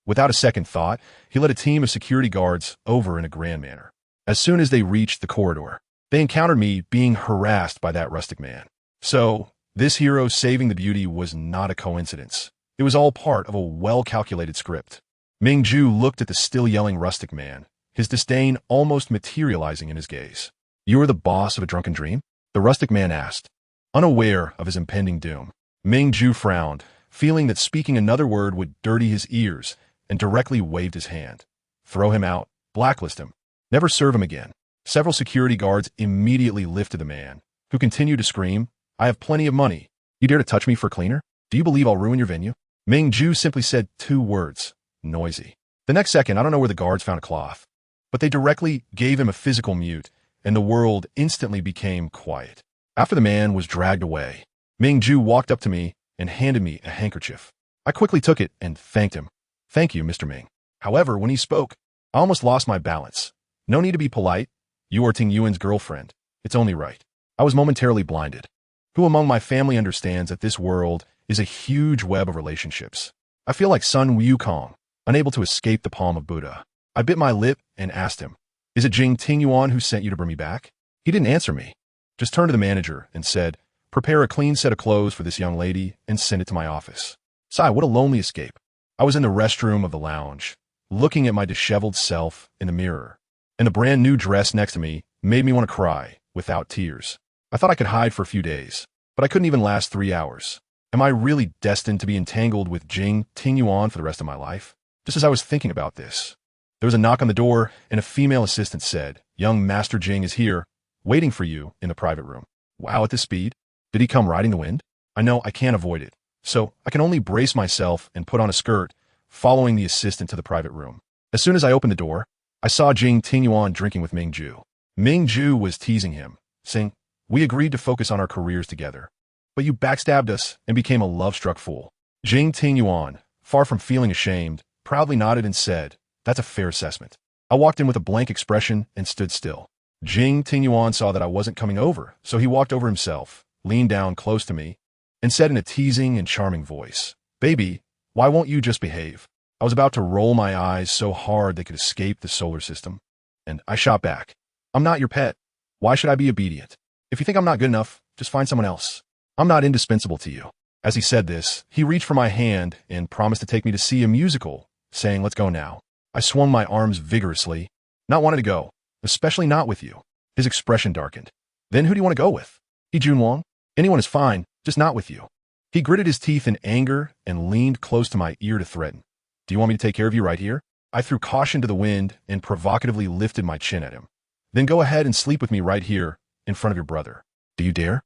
without a second thought, he led a team of security guards over in a grand manner. As soon as they reached the corridor, They encountered me being harassed by that rustic man. So, this hero saving the beauty was not a coincidence. It was all part of a well-calculated script. Ming-ju looked at the still-yelling rustic man, his disdain almost materializing in his gaze. "You are the boss of a drunken dream?" the rustic man asked, unaware of his impending doom. Ming-ju frowned, feeling that speaking another word would dirty his ears, and directly waved his hand. "Throw him out. Blacklist him. Never serve him again." Several security guards immediately lifted the man, who continued to scream, "I have plenty of money. You dare to touch me for a cleaner? Do you believe I'll ruin your venue?" Ming-ju simply said 2 words, "Noisy." The next second, I don't know where the guards found a cloth, but they directly gave him a physical mute, and the world instantly became quiet. After the man was dragged away, Ming-ju walked up to me and handed me a handkerchief. I quickly took it and thanked him. "Thank you, Mr. Ming." However, when he spoke, I almost lost my balance. "No need to be polite. You are Ting Yuan's girlfriend. It's only right." I was momentarily blinded. Who among my family understands that this world is a huge web of relationships? I feel like Sun Wukong, unable to escape the palm of Buddha. I bit my lip and asked him, "Is it Jing Ting Yuan who sent you to bring me back?" He didn't answer me, just turned to the manager and said, "Prepare a clean set of clothes for this young lady and send it to my office." Sigh, what a lonely escape. I was in the restroom of the lounge, looking at my disheveled self in the mirror, and the brand new dress next to me made me want to cry without tears. I thought I could hide for a few days, but I couldn't even last 3 hours. Am I really destined to be entangled with Jing Ting Yuan for the rest of my life? Just as I was thinking about this, there was a knock on the door, and a female assistant said, "Young Master Jing is here, waiting for you in the private room." Wow, at this speed? Did he come riding the wind? I know I can't avoid it, so I can only brace myself and put on a skirt, following the assistant to the private room. As soon as I opened the door, I saw Jing Ting Yuan drinking with Ming-ju. Ming-ju was teasing him, saying, "We agreed to focus on our careers together, but you backstabbed us and became a love-struck fool." Jing Ting Yuan, far from feeling ashamed, proudly nodded and said, "That's a fair assessment." I walked in with a blank expression and stood still. Jing Ting Yuan saw that I wasn't coming over, so he walked over himself, leaned down close to me, and said in a teasing and charming voice, "Baby, why won't you just behave?" I was about to roll my eyes so hard they could escape the solar system, and I shot back, "I'm not your pet. Why should I be obedient? If you think I'm not good enough, just find someone else. I'm not indispensable to you." As he said this, he reached for my hand and promised to take me to see a musical, saying, "Let's go now." I swung my arms vigorously, not wanting to go, especially not with you. His expression darkened. "Then who do you want to go with?" "He Junwang. Anyone is fine, just not with you." He gritted his teeth in anger and leaned close to my ear to threaten. "Do you want me to take care of you right here?" I threw caution to the wind and provocatively lifted my chin at him. "Then go ahead and sleep with me right here, in front of your brother. Do you dare?"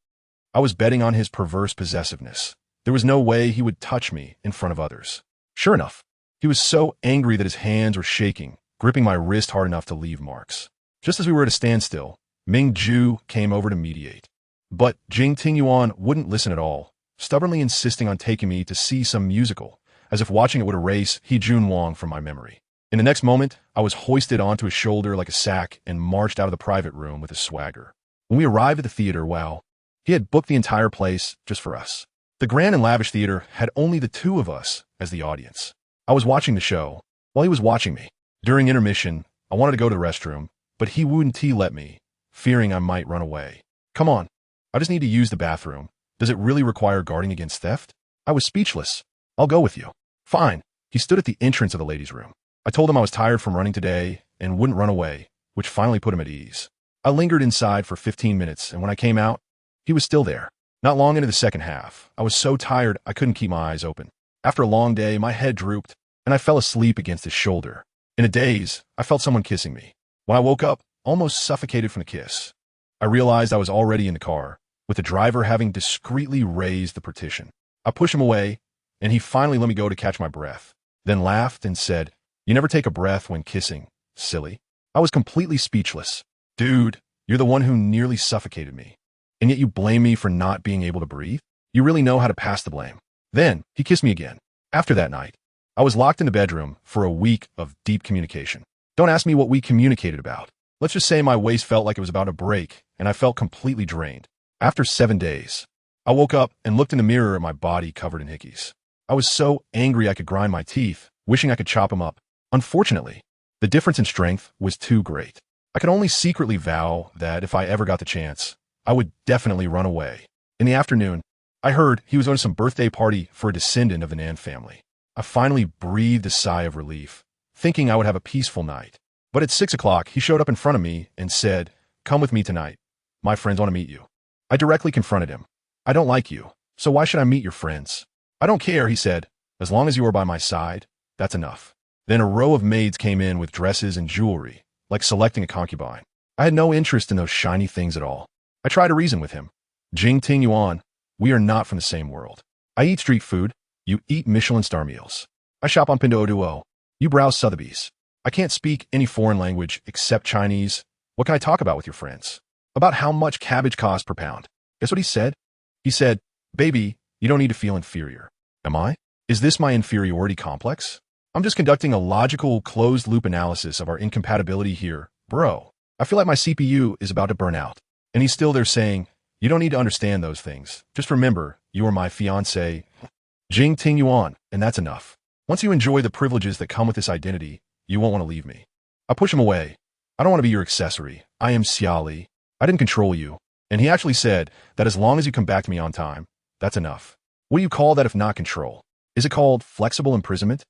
I was betting on his perverse possessiveness. There was no way he would touch me in front of others. Sure enough, he was so angry that his hands were shaking, gripping my wrist hard enough to leave marks. Just as we were at a standstill, Ming-ju came over to mediate. But Jing Ting Yuan wouldn't listen at all, stubbornly insisting on taking me to see some musical, as if watching it would erase He Junwang from my memory. In the next moment, I was hoisted onto his shoulder like a sack and marched out of the private room with a swagger. When we arrived at the theater, well, he had booked the entire place just for us. The grand and lavish theater had only the 2 of us as the audience. I was watching the show while he was watching me. During intermission, I wanted to go to the restroom, but he wouldn't let me, fearing I might run away. "Come on, I just need to use the bathroom. Does it really require guarding against theft?" I was speechless. "I'll go with you." "Fine." He stood at the entrance of the ladies' room. I told him I was tired from running today and wouldn't run away, which finally put him at ease. I lingered inside for 15 minutes, and when I came out, he was still there. Not long into the second half, I was so tired I couldn't keep my eyes open. After a long day, my head drooped, and I fell asleep against his shoulder. In a daze, I felt someone kissing me. When I woke up, almost suffocated from the kiss, I realized I was already in the car, with the driver having discreetly raised the partition. I pushed him away, and he finally let me go to catch my breath, then laughed and said, "You never take a breath when kissing, silly." I was completely speechless. "Dude, you're the one who nearly suffocated me, and yet you blame me for not being able to breathe? You really know how to pass the blame." Then he kissed me again. After that night, I was locked in the bedroom for a week of deep communication. Don't ask me what we communicated about. Let's just say my waist felt like it was about to break, and I felt completely drained. After 7 days, I woke up and looked in the mirror at my body covered in hickeys. I was so angry I could grind my teeth, wishing I could chop him up. Unfortunately, the difference in strength was too great. I could only secretly vow that if I ever got the chance, I would definitely run away. In the afternoon, I heard he was going to some birthday party for a descendant of the Nan family. I finally breathed a sigh of relief, thinking I would have a peaceful night. But at 6 o'clock, he showed up in front of me and said, "Come with me tonight. My friends want to meet you." I directly confronted him. "I don't like you, so why should I meet your friends?" "I don't care," he said. "As long as you are by my side, that's enough." Then a row of maids came in with dresses and jewelry, like selecting a concubine. I had no interest in those shiny things at all. I tried to reason with him. "Jing Ting Yuan, we are not from the same world. I eat street food. You eat Michelin-star meals. I shop on Pinduoduo. You browse Sotheby's. I can't speak any foreign language except Chinese. What can I talk about with your friends? About how much cabbage costs per pound." Guess what he said? He said, "Baby, you don't need to feel inferior." Am I? Is this my inferiority complex? I'm just conducting a logical, closed-loop analysis of our incompatibility here. Bro, I feel like my CPU is about to burn out. And he's still there saying, "You don't need to understand those things. Just remember, you are my fiancé, Jing Ting Yuan, and that's enough. Once you enjoy the privileges that come with this identity, you won't want to leave me." I push him away. "I don't want to be your accessory. I am Xia Li. I didn't control you." And he actually said that as long as you come back to me on time, that's enough. What do you call that if not control? Is it called flexible imprisonment?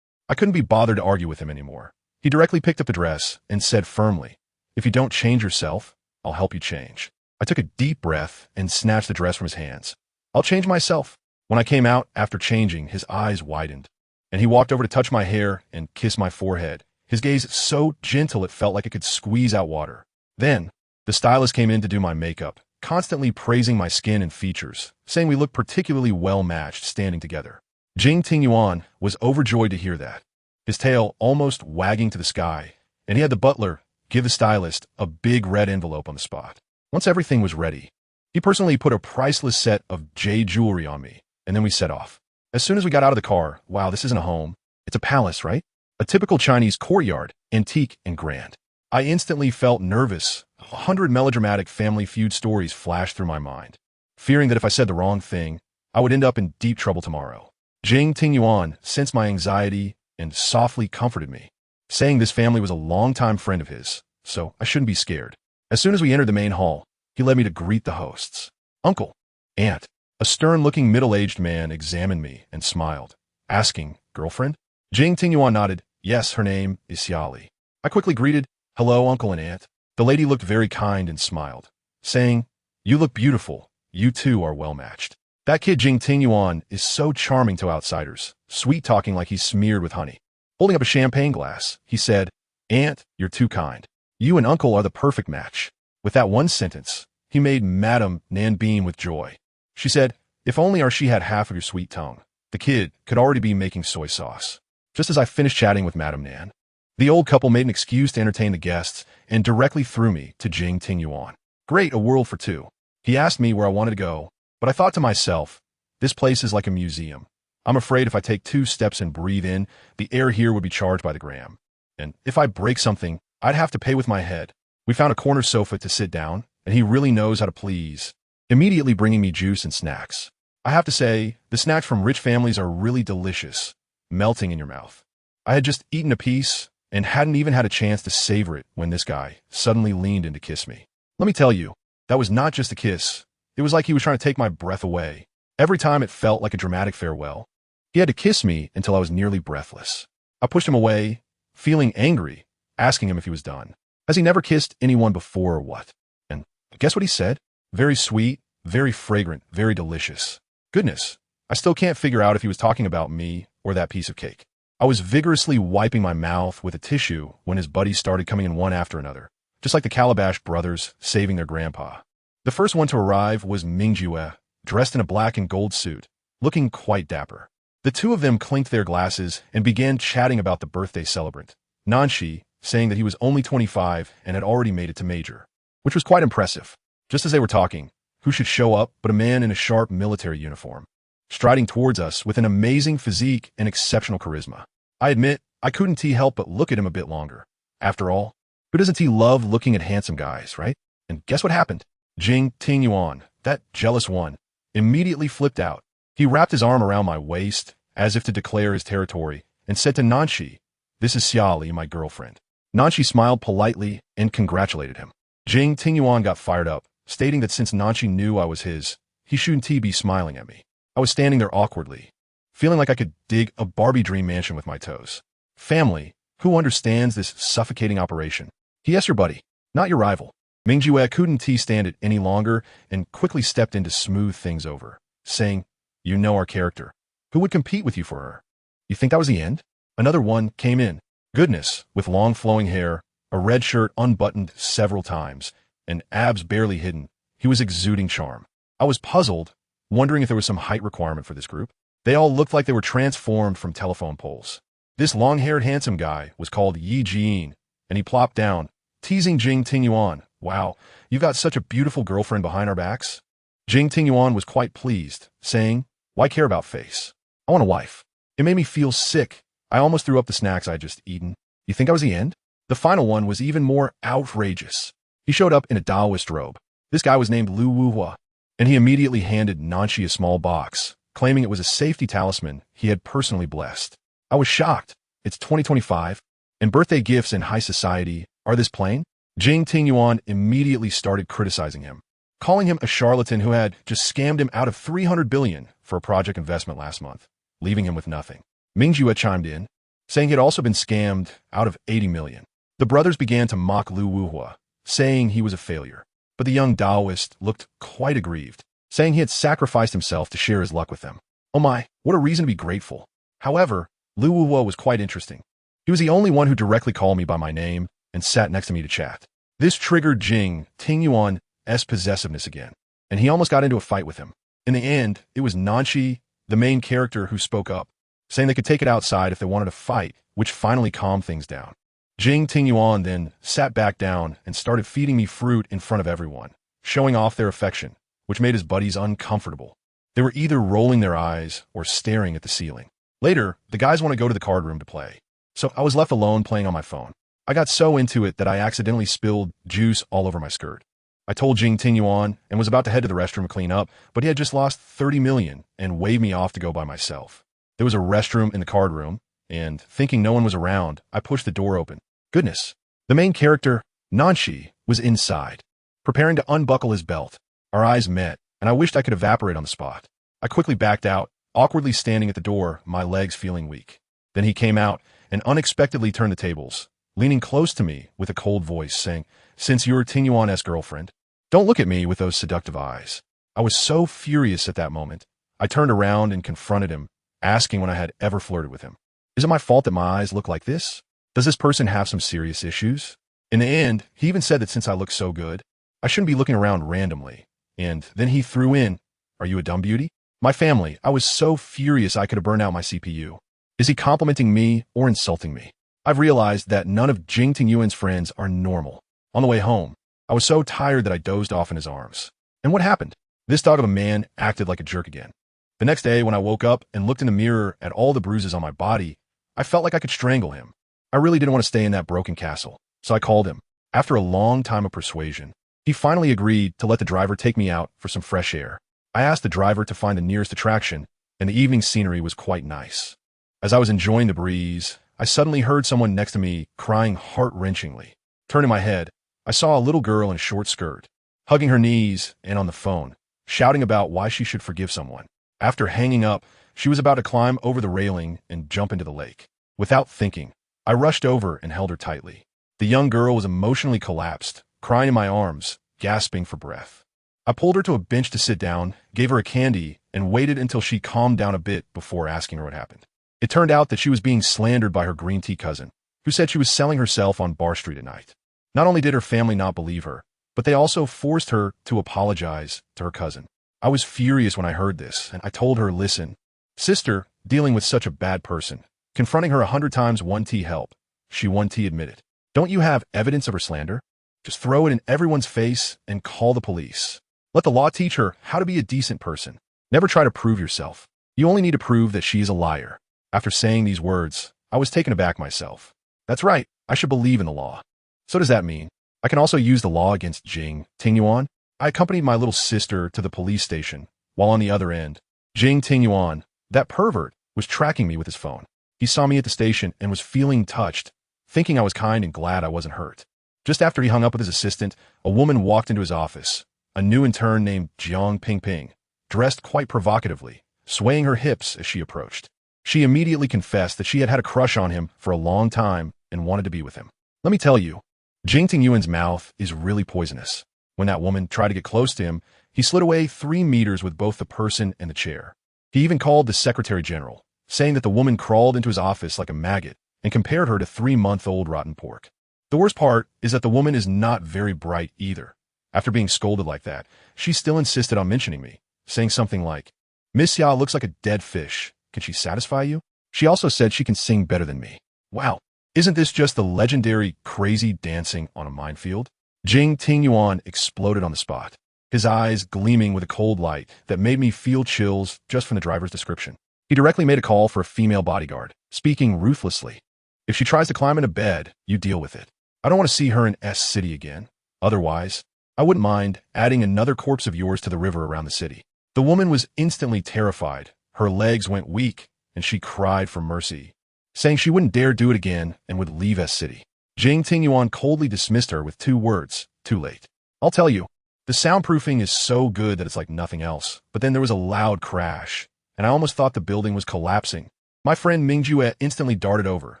I couldn't be bothered to argue with him anymore. He directly picked up the dress and said firmly, "If you don't change yourself, I'll help you change." I took a deep breath and snatched the dress from his hands. "I'll change myself." When I came out after changing, his eyes widened, and he walked over to touch my hair and kiss my forehead, his gaze so gentle it felt like it could squeeze out water. Then, the stylist came in to do my makeup, constantly praising my skin and features, saying we looked particularly well-matched standing together. Jing Ting Yuan was overjoyed to hear that, his tail almost wagging to the sky, and he had the butler give the stylist a big red envelope on the spot. Once everything was ready, he personally put a priceless set of jade jewelry on me, and then we set off. As soon as we got out of the car, wow, this isn't a home. It's a palace, right? A typical Chinese courtyard, antique and grand. I instantly felt nervous. 100 melodramatic family feud stories flashed through my mind, fearing that if I said the wrong thing, I would end up in deep trouble tomorrow. Jing Ting Yuan sensed my anxiety and softly comforted me, saying this family was a longtime friend of his, so I shouldn't be scared. As soon as we entered the main hall, he led me to greet the hosts. "Uncle, Aunt." A stern-looking middle-aged man examined me and smiled, asking, "Girlfriend?" Jing Ting Yuan nodded. "Yes, her name is Xia Li." I quickly greeted, "Hello, Uncle and Aunt." The lady looked very kind and smiled, saying, "You look beautiful. You two are well-matched." That kid Jing Ting Yuan is so charming to outsiders, sweet-talking like he's smeared with honey. Holding up a champagne glass, he said, "Aunt, you're too kind. You and Uncle are the perfect match." With that one sentence, he made Madame Nan beam with joy. She said, "If only she had half of your sweet tongue, the kid could already be making soy sauce." Just as I finished chatting with Madame Nan, the old couple made an excuse to entertain the guests and directly threw me to Jing Ting Yuan. Great, a world for two. He asked me where I wanted to go, but I thought to myself, this place is like a museum. I'm afraid if I take 2 steps and breathe in, the air here would be charged by the gram. And if I break something, I'd have to pay with my head. We found a corner sofa to sit down, and he really knows how to please, immediately bringing me juice and snacks. I have to say, the snacks from rich families are really delicious, melting in your mouth. I had just eaten a piece and hadn't even had a chance to savor it when this guy suddenly leaned in to kiss me. Let me tell you, that was not just a kiss. It was like he was trying to take my breath away. Every time it felt like a dramatic farewell. He had to kiss me until I was nearly breathless. I pushed him away, feeling angry, asking him if he was done. Has he never kissed anyone before or what? And guess what he said? Very sweet, very fragrant, very delicious. Goodness, I still can't figure out if he was talking about me or that piece of cake. I was vigorously wiping my mouth with a tissue when his buddies started coming in one after another, just like the Calabash brothers saving their grandpa. The first one to arrive was Mingjue, dressed in a black and gold suit, looking quite dapper. The two of them clinked their glasses and began chatting about the birthday celebrant, Nanshi, saying that he was only 25 and had already made it to major, which was quite impressive. Just as they were talking, who should show up but a man in a sharp military uniform, striding towards us with an amazing physique and exceptional charisma. I admit, I couldn't help but look at him a bit longer. After all, who doesn't love looking at handsome guys, right? And guess what happened? Jing Ting Yuan, that jealous one, immediately flipped out. He wrapped his arm around my waist, as if to declare his territory, and said to Nanshi, "This is Xia Li, my girlfriend." Nanshi smiled politely and congratulated him. Jing Tingyuan got fired up, stating that since Nanshi knew I was his, he shouldn't be smiling at me. I was standing there awkwardly, feeling like I could dig a Barbie dream mansion with my toes. Family, who understands this suffocating operation? Yes, your buddy, not your rival. Mingjue couldn't stand it any longer and quickly stepped in to smooth things over, saying, "You know our character. Who would compete with you for her?" You think that was the end? Another one came in. Goodness, with long flowing hair, a red shirt unbuttoned several times, and abs barely hidden, he was exuding charm. I was puzzled, wondering if there was some height requirement for this group. They all looked like they were transformed from telephone poles. This long-haired handsome guy was called Yi Jin, and he plopped down, teasing Jing Tingyuan. "Wow, you've got such a beautiful girlfriend behind our backs." Jing Tingyuan was quite pleased, saying, "Why care about face? I want a wife." It made me feel sick. I almost threw up the snacks I'd just eaten. You think I was the end? The final one was even more outrageous. He showed up in a Taoist robe. This guy was named Lu Wuhua, and he immediately handed Nanshi a small box, claiming it was a safety talisman he had personally blessed. I was shocked. It's 2025, and birthday gifts in high society are this plain? Jing Tingyuan immediately started criticizing him, calling him a charlatan who had just scammed him out of 300 billion for a project investment last month, leaving him with nothing. Mingjue chimed in, saying he had also been scammed out of 80 million. The brothers began to mock Lu Wuhua, saying he was a failure. But the young Taoist looked quite aggrieved, saying he had sacrificed himself to share his luck with them. Oh my, what a reason to be grateful. However, Lu Wuhua was quite interesting. He was the only one who directly called me by my name and sat next to me to chat. This triggered Jing Tingyuan's possessiveness again, and he almost got into a fight with him. In the end, it was Nanshi, the main character, who spoke up, saying they could take it outside if they wanted to fight, which finally calmed things down. Jing Tingyuan then sat back down and started feeding me fruit in front of everyone, showing off their affection, which made his buddies uncomfortable. They were either rolling their eyes or staring at the ceiling. Later, the guys want to go to the card room to play, so I was left alone playing on my phone. I got so into it that I accidentally spilled juice all over my skirt. I told Jing Tingyuan and was about to head to the restroom to clean up, but he had just lost 30 million and waved me off to go by myself. There was a restroom in the card room, and thinking no one was around, I pushed the door open. Goodness, the main character, Nanshi, was inside, preparing to unbuckle his belt. Our eyes met, and I wished I could evaporate on the spot. I quickly backed out, awkwardly standing at the door, my legs feeling weak. Then he came out and unexpectedly turned the tables, leaning close to me with a cold voice, saying, "Since you're Tingyuan's girlfriend, don't look at me with those seductive eyes." I was so furious at that moment. I turned around and confronted him, asking when I had ever flirted with him. Is it my fault that my eyes look like this? Does this person have some serious issues? In the end, he even said that since I look so good, I shouldn't be looking around randomly. And then he threw in, "Are you a dumb beauty?" My family, I was so furious I could have burned out my CPU. Is he complimenting me or insulting me? I've realized that none of Jing Tingyuan's friends are normal. On the way home, I was so tired that I dozed off in his arms. And what happened? This dog of a man acted like a jerk again. The next day, when I woke up and looked in the mirror at all the bruises on my body, I felt like I could strangle him. I really didn't want to stay in that broken castle, so I called him. After a long time of persuasion, he finally agreed to let the driver take me out for some fresh air. I asked the driver to find the nearest attraction, and the evening scenery was quite nice. As I was enjoying the breeze, I suddenly heard someone next to me crying heart-wrenchingly. Turning my head, I saw a little girl in a short skirt, hugging her knees and on the phone, shouting about why she should forgive someone. After hanging up, she was about to climb over the railing and jump into the lake. Without thinking, I rushed over and held her tightly. The young girl was emotionally collapsed, crying in my arms, gasping for breath. I pulled her to a bench to sit down, gave her a candy, and waited until she calmed down a bit before asking her what happened. It turned out that she was being slandered by her green tea cousin, who said she was selling herself on Bar Street at night. Not only did her family not believe her, but they also forced her to apologize to her cousin. I was furious when I heard this, and I told her, "Listen, sister, dealing with such a bad person, confronting her 100 times 1T help." She 1T admitted. "Don't you have evidence of her slander? Just throw it in everyone's face and call the police. Let the law teach her how to be a decent person. Never try to prove yourself. You only need to prove that she is a liar." After saying these words, I was taken aback myself. That's right, I should believe in the law. So does that mean I can also use the law against Jing Tingyuan? I accompanied my little sister to the police station, while on the other end, Jing Tingyuan, that pervert, was tracking me with his phone. He saw me at the station and was feeling touched, thinking I was kind and glad I wasn't hurt. Just after he hung up with his assistant, a woman walked into his office, a new intern named Jiang Pingping, dressed quite provocatively, swaying her hips as she approached. She immediately confessed that she had had a crush on him for a long time and wanted to be with him. Let me tell you, Jing Tingyuan's mouth is really poisonous. When that woman tried to get close to him, he slid away 3 meters with both the person and the chair. He even called the secretary general, saying that the woman crawled into his office like a maggot and compared her to 3-month-old rotten pork. The worst part is that the woman is not very bright either. After being scolded like that, she still insisted on mentioning me, saying something like, "Miss Xia looks like a dead fish. Can she satisfy you?" She also said she can sing better than me. Wow, isn't this just the legendary crazy dancing on a minefield? Jing Tingyuan exploded on the spot, his eyes gleaming with a cold light that made me feel chills just from the driver's description. He directly made a call for a female bodyguard, speaking ruthlessly. "If she tries to climb into bed, you deal with it. I don't want to see her in S City again. Otherwise, I wouldn't mind adding another corpse of yours to the river around the city." The woman was instantly terrified. Her legs went weak, and she cried for mercy, saying she wouldn't dare do it again and would leave S City. Jing Tingyuan coldly dismissed her with 2 words, "Too late." I'll tell you, the soundproofing is so good that it's like nothing else. But then there was a loud crash, and I almost thought the building was collapsing. My friend Mingjue instantly darted over,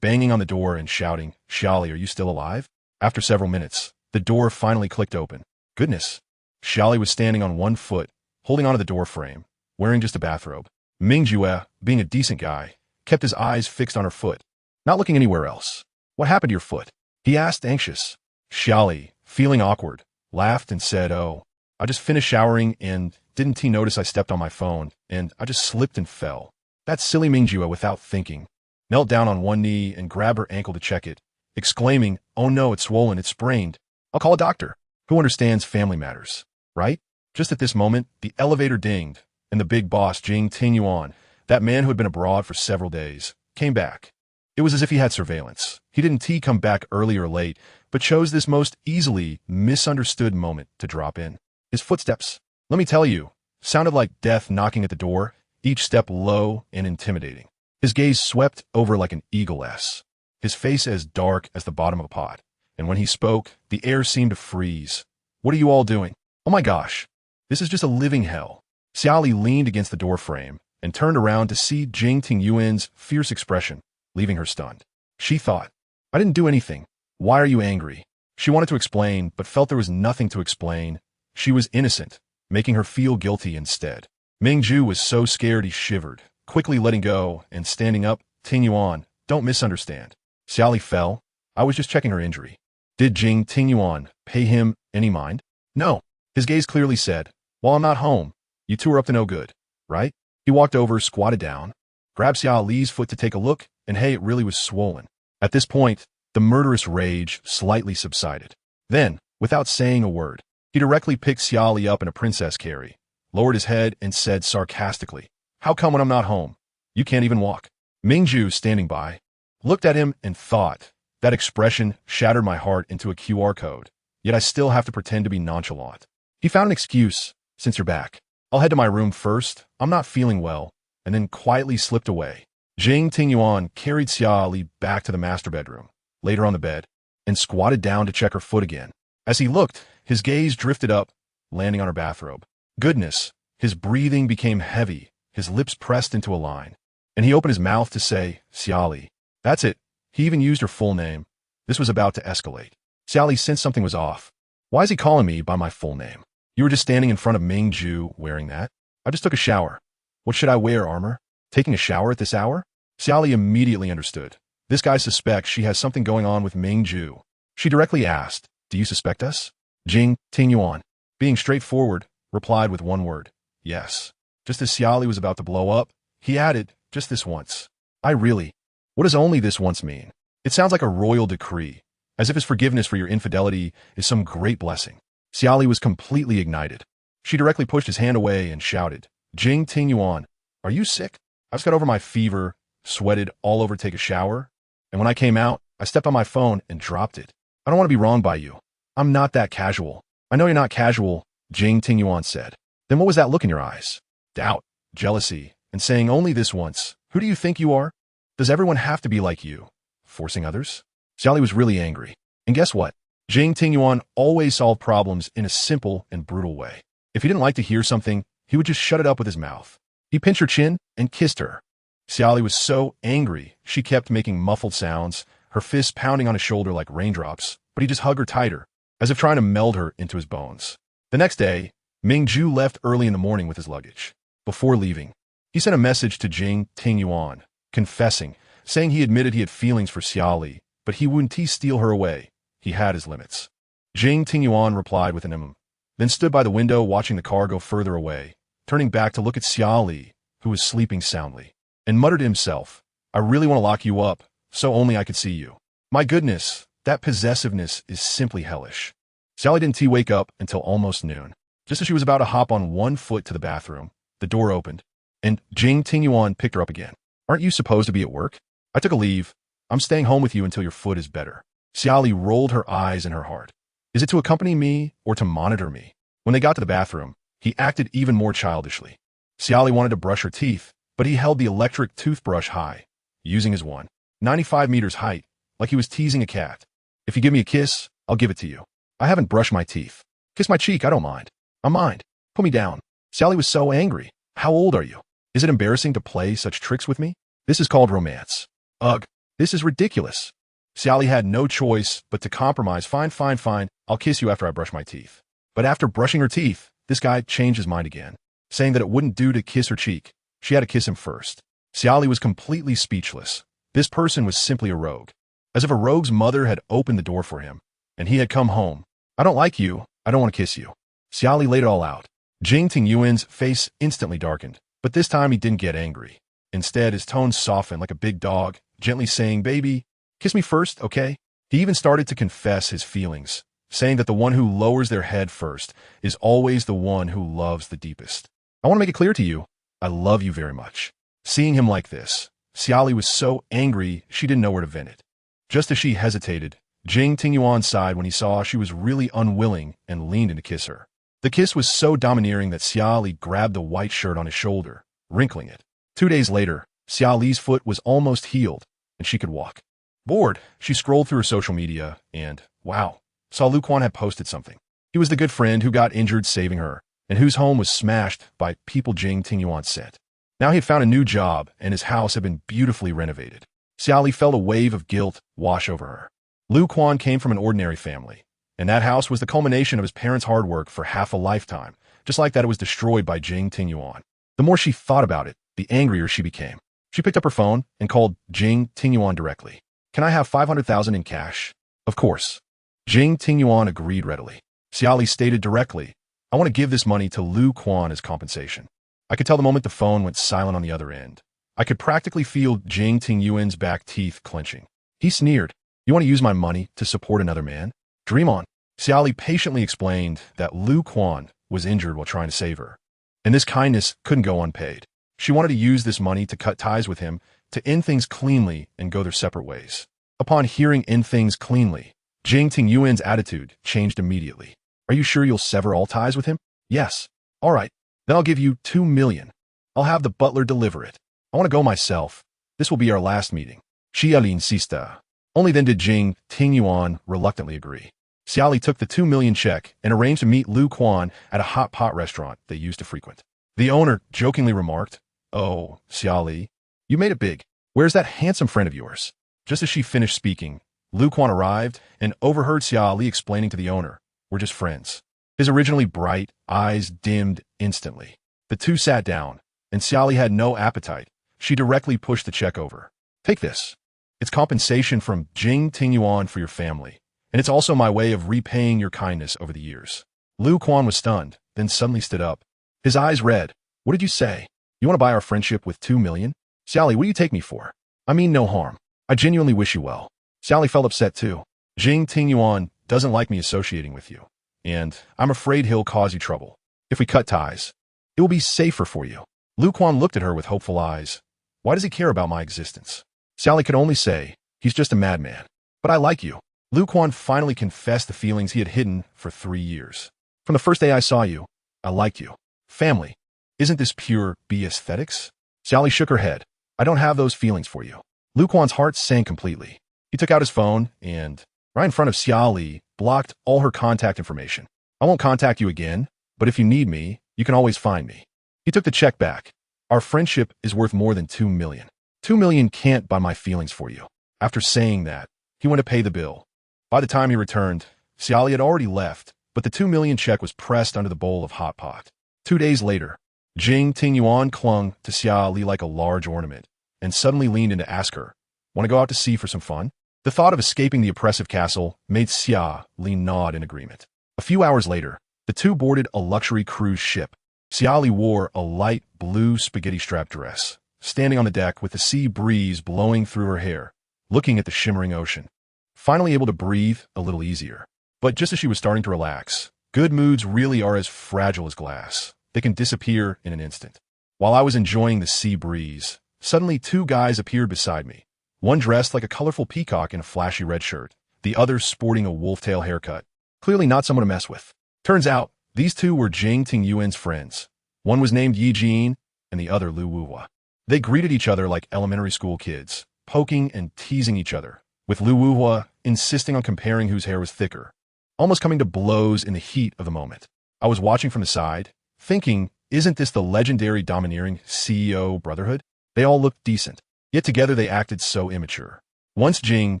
banging on the door and shouting, "Xia Li, are you still alive?" After several minutes, the door finally clicked open. Goodness. Xia Li was standing on 1 foot, holding onto the door frame, wearing just a bathrobe. Mingjue, being a decent guy, kept his eyes fixed on her foot, not looking anywhere else. "What happened to your foot?" he asked, anxious. Xia Li, feeling awkward, laughed and said, "Oh, I just finished showering and didn't he notice I stepped on my phone, and I just slipped and fell." That silly Mingjue, without thinking, knelt down on 1 knee and grabbed her ankle to check it, exclaiming, "Oh no, it's swollen, it's sprained. I'll call a doctor." Who understands family matters, right? Just at this moment, the elevator dinged, and the big boss, Jing Tingyuan, that man who had been abroad for several days, came back. It was as if he had surveillance. He didn't come back early or late, but chose this most easily misunderstood moment to drop in. His footsteps, let me tell you, sounded like death knocking at the door, each step low and intimidating. His gaze swept over like an eagle-s, his face as dark as the bottom of a pot, and when he spoke, the air seemed to freeze. "What are you all doing? Oh my gosh, this is just a living hell." Xia Li leaned against the door frame and turned around to see Jing Tingyuan's fierce expression, leaving her stunned. She thought, "I didn't do anything. Why are you angry?" She wanted to explain, but felt there was nothing to explain. She was innocent, making her feel guilty instead. Mingju was so scared he shivered, quickly letting go and standing up. "Tingyuan, don't misunderstand. Xia Li fell. I was just checking her injury." Did Jing Tingyuan pay him any mind? No. His gaze clearly said, "While I'm not home, you two are up to no good, right?" He walked over, squatted down, grabbed Xia Li's foot to take a look, and hey, it really was swollen. At this point, the murderous rage slightly subsided. Then, without saying a word, he directly picked Xia Li up in a princess carry, lowered his head, and said sarcastically, "How come when I'm not home, you can't even walk?" Mingju, standing by, looked at him and thought, that expression shattered my heart into a QR code, yet I still have to pretend to be nonchalant. He found an excuse, "Since you're back, I'll head to my room first. I'm not feeling well," and then quietly slipped away. Jing Tingyuan carried Xia Li back to the master bedroom, laid her on the bed, and squatted down to check her foot again. As he looked, his gaze drifted up, landing on her bathrobe. Goodness, his breathing became heavy, his lips pressed into a line, and he opened his mouth to say, "Xia Li." That's it. He even used her full name. This was about to escalate. Xia Li sensed something was off. "Why is he calling me by my full name? You were just standing in front of Mingju wearing that." "I just took a shower." "What should I wear, armor? Taking a shower at this hour?" Xia Li immediately understood. This guy suspects she has something going on with Mingju. She directly asked, "Do you suspect us?" Jing Tingyuan, being straightforward, replied with 1 word, "Yes." Just as Xia Li was about to blow up, he added, "Just this once." What does only this once mean? It sounds like a royal decree, as if his forgiveness for your infidelity is some great blessing. Xia Li was completely ignited. She directly pushed his hand away and shouted, "Jing Tingyuan, are you sick? I just got over my fever, sweated all over to take a shower, and when I came out, I stepped on my phone and dropped it. I don't want to be wronged by you. I'm not that casual." "I know you're not casual," Jing Tingyuan said. "Then what was that look in your eyes?" "Doubt, jealousy, and saying only this once. Who do you think you are? Does everyone have to be like you? Forcing others?" Xia Li was really angry. And guess what? Jing Tingyuan always solved problems in a simple and brutal way. If he didn't like to hear something, he would just shut it up with his mouth. He pinched her chin and kissed her. Xia Li was so angry, she kept making muffled sounds, her fists pounding on his shoulder like raindrops, but he just hugged her tighter, as if trying to meld her into his bones. The next day, Mingju left early in the morning with his luggage. Before leaving, he sent a message to Jing Tingyuan, confessing, saying he admitted he had feelings for Xia Li, but he wouldn't steal her away. He had his limits. Jing Tingyuan replied with an then stood by the window watching the car go further away, turning back to look at Xia Li, who was sleeping soundly, and muttered to himself, I really want to lock you up, so only I could see you. My goodness, that possessiveness is simply hellish. Xia Li didn't wake up until almost noon. Just as she was about to hop on one foot to the bathroom, the door opened, and Jing Tingyuan picked her up again. Aren't you supposed to be at work? I took a leave. I'm staying home with you until your foot is better. Xia Li rolled her eyes in her heart. Is it to accompany me or to monitor me? When they got to the bathroom, he acted even more childishly. Xia Li wanted to brush her teeth, but he held the electric toothbrush high, using his 195 meters height, like he was teasing a cat. If you give me a kiss, I'll give it to you. I haven't brushed my teeth. Kiss my cheek, I don't mind. I mind. Put me down. Xia Li was so angry. How old are you? Is it embarrassing to play such tricks with me? This is called romance. Ugh, this is ridiculous. Xia Li had no choice but to compromise. Fine, I'll kiss you after I brush my teeth. But after brushing her teeth, this guy changed his mind again, saying that it wouldn't do to kiss her cheek. She had to kiss him first. Xia Li was completely speechless. This person was simply a rogue. As if a rogue's mother had opened the door for him, and he had come home. I don't like you. I don't want to kiss you. Xia Li laid it all out. Jing Tingyuan's face instantly darkened, but this time he didn't get angry. Instead, his tone softened like a big dog, gently saying, baby, kiss me first, okay? He even started to confess his feelings, saying that the one who lowers their head first is always the one who loves the deepest. I want to make it clear to you, I love you very much. Seeing him like this, Xia Li was so angry she didn't know where to vent it. Just as she hesitated, Jing Tingyuan sighed when he saw she was really unwilling and leaned in to kiss her. The kiss was so domineering that Xia Li grabbed the white shirt on his shoulder, wrinkling it. 2 days later, Xia Li's foot was almost healed, and she could walk. Bored, she scrolled through her social media and, wow, saw Lu Quan had posted something. He was the good friend who got injured saving her, and whose home was smashed by people Jing Tingyuan sent. Now he had found a new job, and his house had been beautifully renovated. Xia Li felt a wave of guilt wash over her. Lu Quan came from an ordinary family, and that house was the culmination of his parents' hard work for half a lifetime, just like that it was destroyed by Jing Tingyuan. The more she thought about it, the angrier she became. She picked up her phone and called Jing Tingyuan directly. Can I have 500,000 in cash? Of course. Jing Tingyuan agreed readily. Xia Li stated directly, I want to give this money to Lu Quan as compensation. I could tell the moment the phone went silent on the other end. I could practically feel Jing Tingyuan's back teeth clenching. He sneered, you want to use my money to support another man? Dream on. Xia Li patiently explained that Lu Quan was injured while trying to save her, and this kindness couldn't go unpaid. She wanted to use this money to cut ties with him, to end things cleanly and go their separate ways. Upon hearing end things cleanly, Jing Tingyuan's attitude changed immediately. Are you sure you'll sever all ties with him? Yes. All right. Then I'll give you 2 million. I'll have the butler deliver it. I want to go myself. This will be our last meeting. Xia Li insisted. Only then did Jing Tingyuan reluctantly agree. Xia Li took the 2 million check and arranged to meet Lu Quan at a hot pot restaurant they used to frequent. The owner jokingly remarked, Oh, Xia Li, you made it big. Where's that handsome friend of yours? Just as she finished speaking, Lu Quan arrived and overheard Xia Li explaining to the owner, we're just friends. His originally bright eyes dimmed instantly. The two sat down, and Xia Li had no appetite. She directly pushed the check over. Take this. It's compensation from Jing Tingyuan for your family, and it's also my way of repaying your kindness over the years. Lu Quan was stunned, then suddenly stood up. His eyes read, What did you say? You want to buy our friendship with 2 million? Xia Li, what do you take me for? I mean no harm. I genuinely wish you well. Xia Li felt upset too. Jing Tingyuan doesn't like me associating with you, and I'm afraid he'll cause you trouble. If we cut ties, it will be safer for you. Lu Quan looked at her with hopeful eyes. Why does he care about my existence? Xia Li could only say, he's just a madman. But I like you. Lu Quan finally confessed the feelings he had hidden for 3 years. From the first day I saw you, I liked you. Family. Isn't this pure aesthetics? Xia Li shook her head. I don't have those feelings for you. Lu Quan's heart sank completely. He took out his phone and, right in front of Xia Li, blocked all her contact information. I won't contact you again, but if you need me, you can always find me. He took the check back. Our friendship is worth more than 2 million. 2 million can't buy my feelings for you. After saying that, he went to pay the bill. By the time he returned, Xia Li had already left, but the 2 million check was pressed under the bowl of hot pot. 2 days later, Jing Tingyuan clung to Xia Li like a large ornament, and suddenly leaned in to ask her, "Want to go out to sea for some fun?" The thought of escaping the oppressive castle made Xia Li nod in agreement. A few hours later, the two boarded a luxury cruise ship. Xia Li wore a light blue spaghetti-strap dress, standing on the deck with the sea breeze blowing through her hair, looking at the shimmering ocean. Finally able to breathe a little easier. But just as she was starting to relax, good moods really are as fragile as glass. They can disappear in an instant. While I was enjoying the sea breeze, suddenly 2 guys appeared beside me. One dressed like a colorful peacock in a flashy red shirt, the other sporting a wolf-tail haircut. Clearly not someone to mess with. Turns out, these 2 were Jing Tingyuan's friends. One was named Yi Jin, and the other Lu Wuhua. They greeted each other like elementary school kids, poking and teasing each other, with Lu Wuhua insisting on comparing whose hair was thicker, almost coming to blows in the heat of the moment. I was watching from the side, thinking, isn't this the legendary domineering CEO brotherhood? They all looked decent, yet together they acted so immature. Once Jing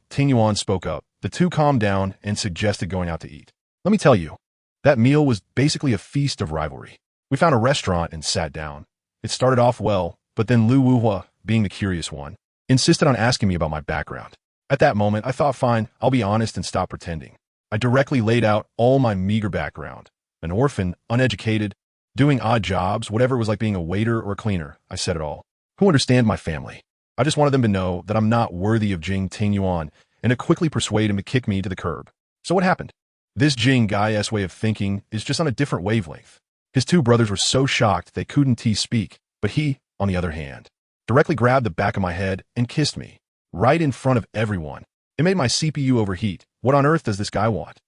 Tingyuan spoke up, the 2 calmed down and suggested going out to eat. Let me tell you, that meal was basically a feast of rivalry. We found a restaurant and sat down. It started off well, but then Lu Wuhua, being the curious one, insisted on asking me about my background. At that moment, I thought, fine, I'll be honest and stop pretending. I directly laid out all my meager background. An orphan, uneducated, doing odd jobs, whatever it was like being a waiter or a cleaner. I said it all. Who understand my family? I just wanted them to know that I'm not worthy of Jing Tingyuan and to quickly persuade him to kick me to the curb. So what happened? This Jing guy's way of thinking is just on a different wavelength. His 2 brothers were so shocked they couldn't speak, but he, on the other hand, directly grabbed the back of my head and kissed me, right in front of everyone. It made my CPU overheat. What on earth does this guy want?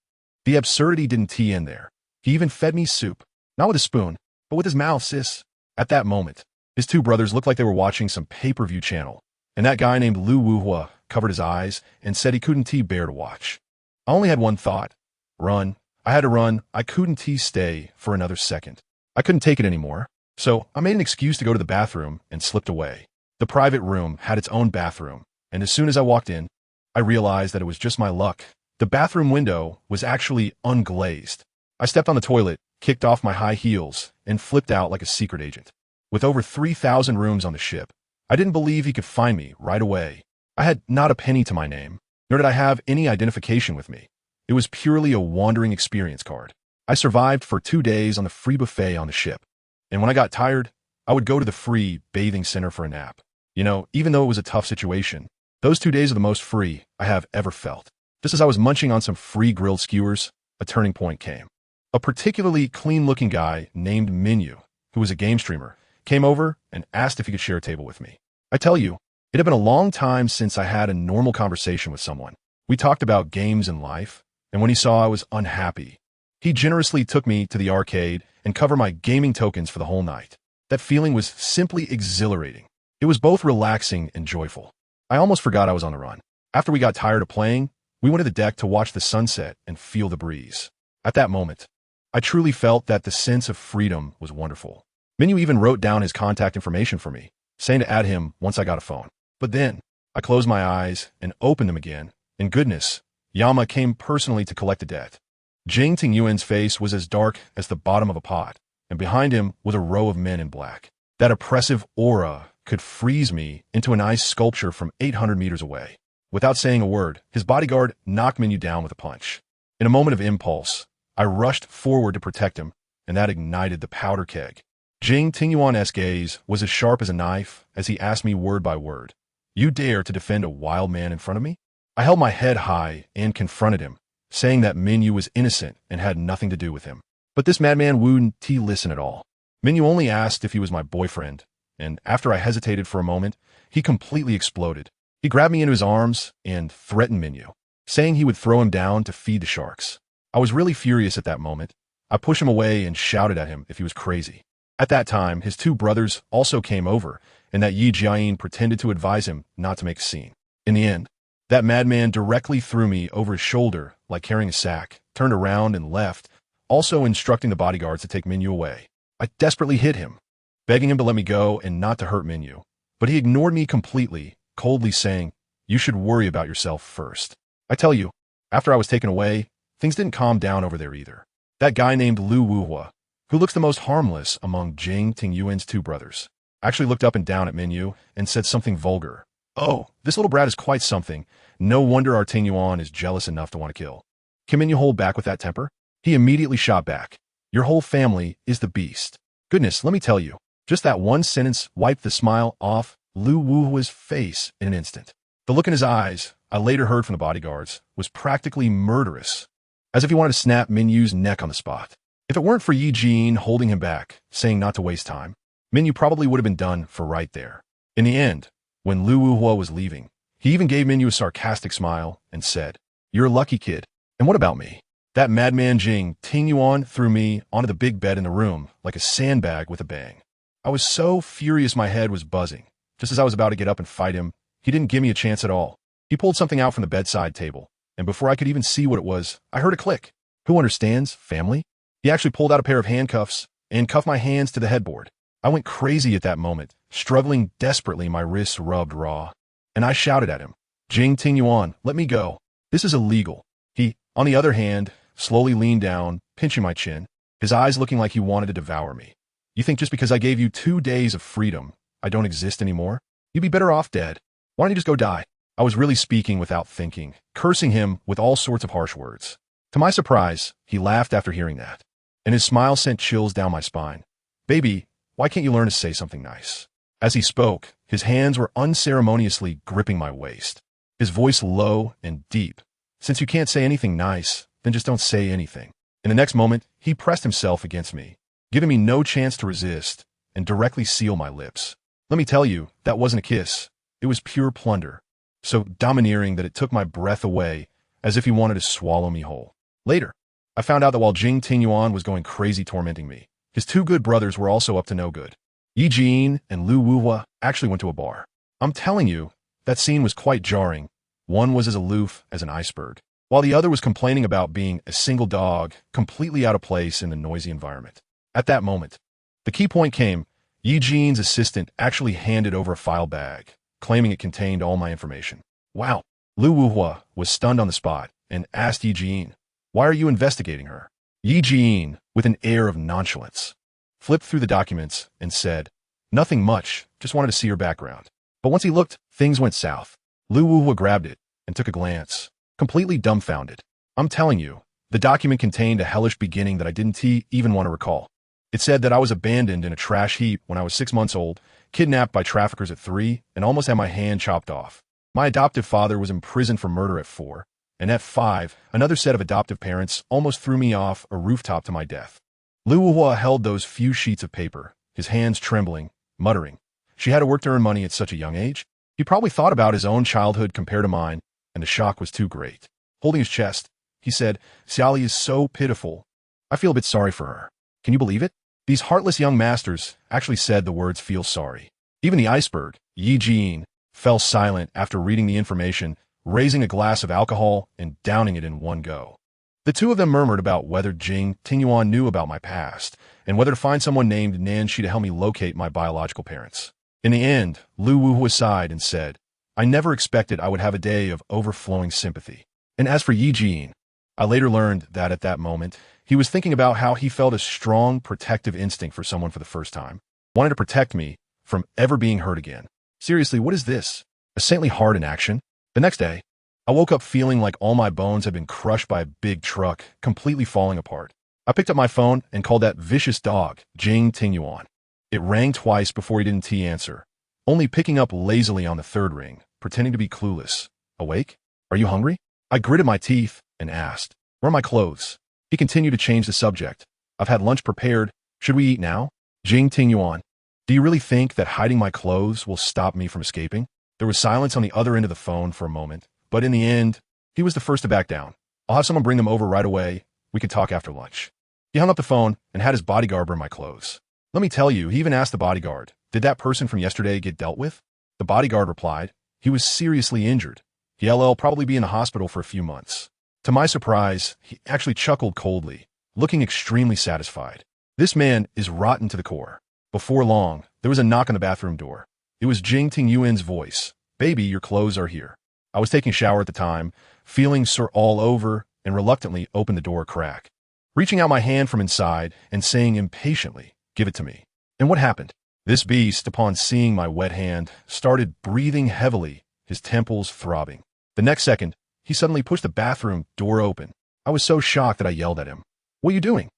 The absurdity didn't end there. He even fed me soup, not with a spoon, but with his mouth, sis. At that moment, his 2 brothers looked like they were watching some pay-per-view channel, and that guy named Lu Wuhua covered his eyes and said he couldn't bear to watch. I only had one thought. Run. I had to run. I couldn't stay for another second. I couldn't take it anymore. So I made an excuse to go to the bathroom and slipped away. The private room had its own bathroom, and as soon as I walked in, I realized that it was just my luck. The bathroom window was actually unglazed. I stepped on the toilet, kicked off my high heels, and flipped out like a secret agent. With over 3,000 rooms on the ship, I didn't believe he could find me right away. I had not a penny to my name, nor did I have any identification with me. It was purely a wandering experience card. I survived for 2 days on the free buffet on the ship, and when I got tired, I would go to the free bathing center for a nap. You know, even though it was a tough situation, those 2 days are the most free I have ever felt. Just as I was munching on some free grilled skewers, a turning point came. A particularly clean-looking guy named Minyu, who was a game streamer, came over and asked if he could share a table with me. I tell you, it had been a long time since I had a normal conversation with someone. We talked about games and life, and when he saw I was unhappy, he generously took me to the arcade and covered my gaming tokens for the whole night. That feeling was simply exhilarating. It was both relaxing and joyful. I almost forgot I was on the run. After we got tired of playing, we went to the deck to watch the sunset and feel the breeze. At that moment, I truly felt that the sense of freedom was wonderful. Minyu even wrote down his contact information for me, saying to add him once I got a phone. But then, I closed my eyes and opened them again, and goodness, Yama came personally to collect the debt. Jing Tingyuan's face was as dark as the bottom of a pot, and behind him was a row of men in black. That oppressive aura could freeze me into an ice sculpture from 800 meters away. Without saying a word, his bodyguard knocked Minyu down with a punch. In a moment of impulse, I rushed forward to protect him, and that ignited the powder keg. Jing Tingyuan's gaze was as sharp as a knife as he asked me word by word, "You dare to defend a wild man in front of me?" I held my head high and confronted him, saying that Minyu was innocent and had nothing to do with him. But this madman wouldn't listen at all. Minyu only asked if he was my boyfriend, and after I hesitated for a moment, he completely exploded. He grabbed me into his arms and threatened Minyu, saying he would throw him down to feed the sharks. I was really furious at that moment. I pushed him away and shouted at him if he was crazy. At that time, his 2 brothers also came over, and that Yi Jiayin pretended to advise him not to make a scene. In the end, That madman directly threw me over his shoulder like carrying a sack, turned around and left, also instructing the bodyguards to take Minyu away. I desperately hit him, begging him to let me go and not to hurt Minyu. But he ignored me completely, coldly saying, "You should worry about yourself first." I tell you, after I was taken away, things didn't calm down over there either. That guy named Lu Wuhua, who looks the most harmless among Jing Tingyuan's two brothers, actually looked up and down at Minyu and said something vulgar. "Oh, this little brat is quite something. No wonder our Tingyuan is jealous enough to want to kill." Can Minyu hold back with that temper? He immediately shot back. "Your whole family is the beast." Goodness, let me tell you, just that one sentence wiped the smile off Lu Wuhua's face in an instant. The look in his eyes, I later heard from the bodyguards, was practically murderous, as if he wanted to snap Minyu's neck on the spot. If it weren't for Yi Jin holding him back, saying not to waste time, Minyu probably would have been done for right there. In the end, when Lu Wuhua was leaving, he even gave Minyu a sarcastic smile and said, "You're a lucky kid. And what about me?" That madman Jing Tingyuan threw me onto the big bed in the room like a sandbag with a bang. I was so furious my head was buzzing. Just as I was about to get up and fight him, he didn't give me a chance at all. He pulled something out from the bedside table, and before I could even see what it was, I heard a click. Who understands family? He actually pulled out a pair of handcuffs and cuffed my hands to the headboard. I went crazy at that moment, struggling desperately, my wrists rubbed raw. And I shouted at him, "Jing Tingyuan, let me go. This is illegal." He, on the other hand, slowly leaned down, pinching my chin, his eyes looking like he wanted to devour me. "You think just because I gave you 2 days of freedom, I don't exist anymore? You'd be better off dead. Why don't you just go die?" I was really speaking without thinking, cursing him with all sorts of harsh words. To my surprise, he laughed after hearing that, and his smile sent chills down my spine. "Baby, why can't you learn to say something nice?" As he spoke, his hands were unceremoniously gripping my waist, his voice low and deep. "Since you can't say anything nice, then just don't say anything." In the next moment, he pressed himself against me, giving me no chance to resist, and directly seal my lips. Let me tell you, that wasn't a kiss. It was pure plunder. So domineering that it took my breath away, as if he wanted to swallow me whole. Later, I found out that while Jing Tingyuan was going crazy tormenting me, his 2 good brothers were also up to no good. Yi Jin and Lu Wuhua actually went to a bar. I'm telling you, that scene was quite jarring. One was as aloof as an iceberg, while the other was complaining about being a single dog, completely out of place in the noisy environment. At that moment, the key point came. Yi Jin's assistant actually handed over a file bag, claiming it contained all my information. Wow. Lu Wuhua was stunned on the spot and asked Yi Jin, "Why are you investigating her?" Yi Jin, with an air of nonchalance, flipped through the documents and said, "Nothing much, just wanted to see her background." But once he looked, things went south. Lu Wuhua grabbed it and took a glance, completely dumbfounded. I'm telling you, the document contained a hellish beginning that I didn't even want to recall. It said that I was abandoned in a trash heap when I was 6 months old, kidnapped by traffickers at 3, and almost had my hand chopped off. My adoptive father was imprisoned for murder at 4, and at 5, another set of adoptive parents almost threw me off a rooftop to my death. Lu Wuhua held those few sheets of paper, his hands trembling, muttering, "She had to work to earn money at such a young age." He probably thought about his own childhood compared to mine, and the shock was too great. Holding his chest, he said, "Xia Li is so pitiful. I feel a bit sorry for her." Can you believe it? These heartless young masters actually said the words "feel sorry." Even the iceberg, Yi Jin, fell silent after reading the information, raising a glass of alcohol and downing it in one go. The 2 of them murmured about whether Jing Tingyuan knew about my past, and whether to find someone named Nanshi to help me locate my biological parents. In the end, Lu Wuhua sighed and said, "I never expected I would have a day of overflowing sympathy." And as for Yi Jin, I later learned that at that moment, he was thinking about how he felt a strong protective instinct for someone for the first time, wanting to protect me from ever being hurt again. Seriously, what is this? A saintly heart in action? The next day, I woke up feeling like all my bones had been crushed by a big truck, completely falling apart. I picked up my phone and called that vicious dog, Jing Tingyuan. It rang twice before he didn't answer, only picking up lazily on the 3rd ring, pretending to be clueless. "Awake? Are you hungry?" I gritted my teeth and asked, "Where are my clothes?" He continued to change the subject. "I've had lunch prepared. Should we eat now?" Jing Tingyuan, do you really think that hiding my clothes will stop me from escaping? There was silence on the other end of the phone for a moment, but in the end, he was the first to back down. "I'll have someone bring them over right away. We can talk after lunch." He hung up the phone and had his bodyguard bring my clothes. Let me tell you, he even asked the bodyguard, "Did that person from yesterday get dealt with?" The bodyguard replied, "He was seriously injured. He'll probably be in the hospital for a few months. To my surprise, he actually chuckled coldly, looking extremely satisfied. This man is rotten to the core. Before long, there was a knock on the bathroom door. It was Jing Tingyuan's voice. Baby, your clothes are here. I was taking a shower at the time, feeling sore all over, and reluctantly opened the door a crack. Reaching out my hand from inside and saying impatiently, give it to me. And what happened? This beast, upon seeing my wet hand, started breathing heavily, his temples throbbing. The next second, he suddenly pushed the bathroom door open. I was so shocked that I yelled at him. What are you doing?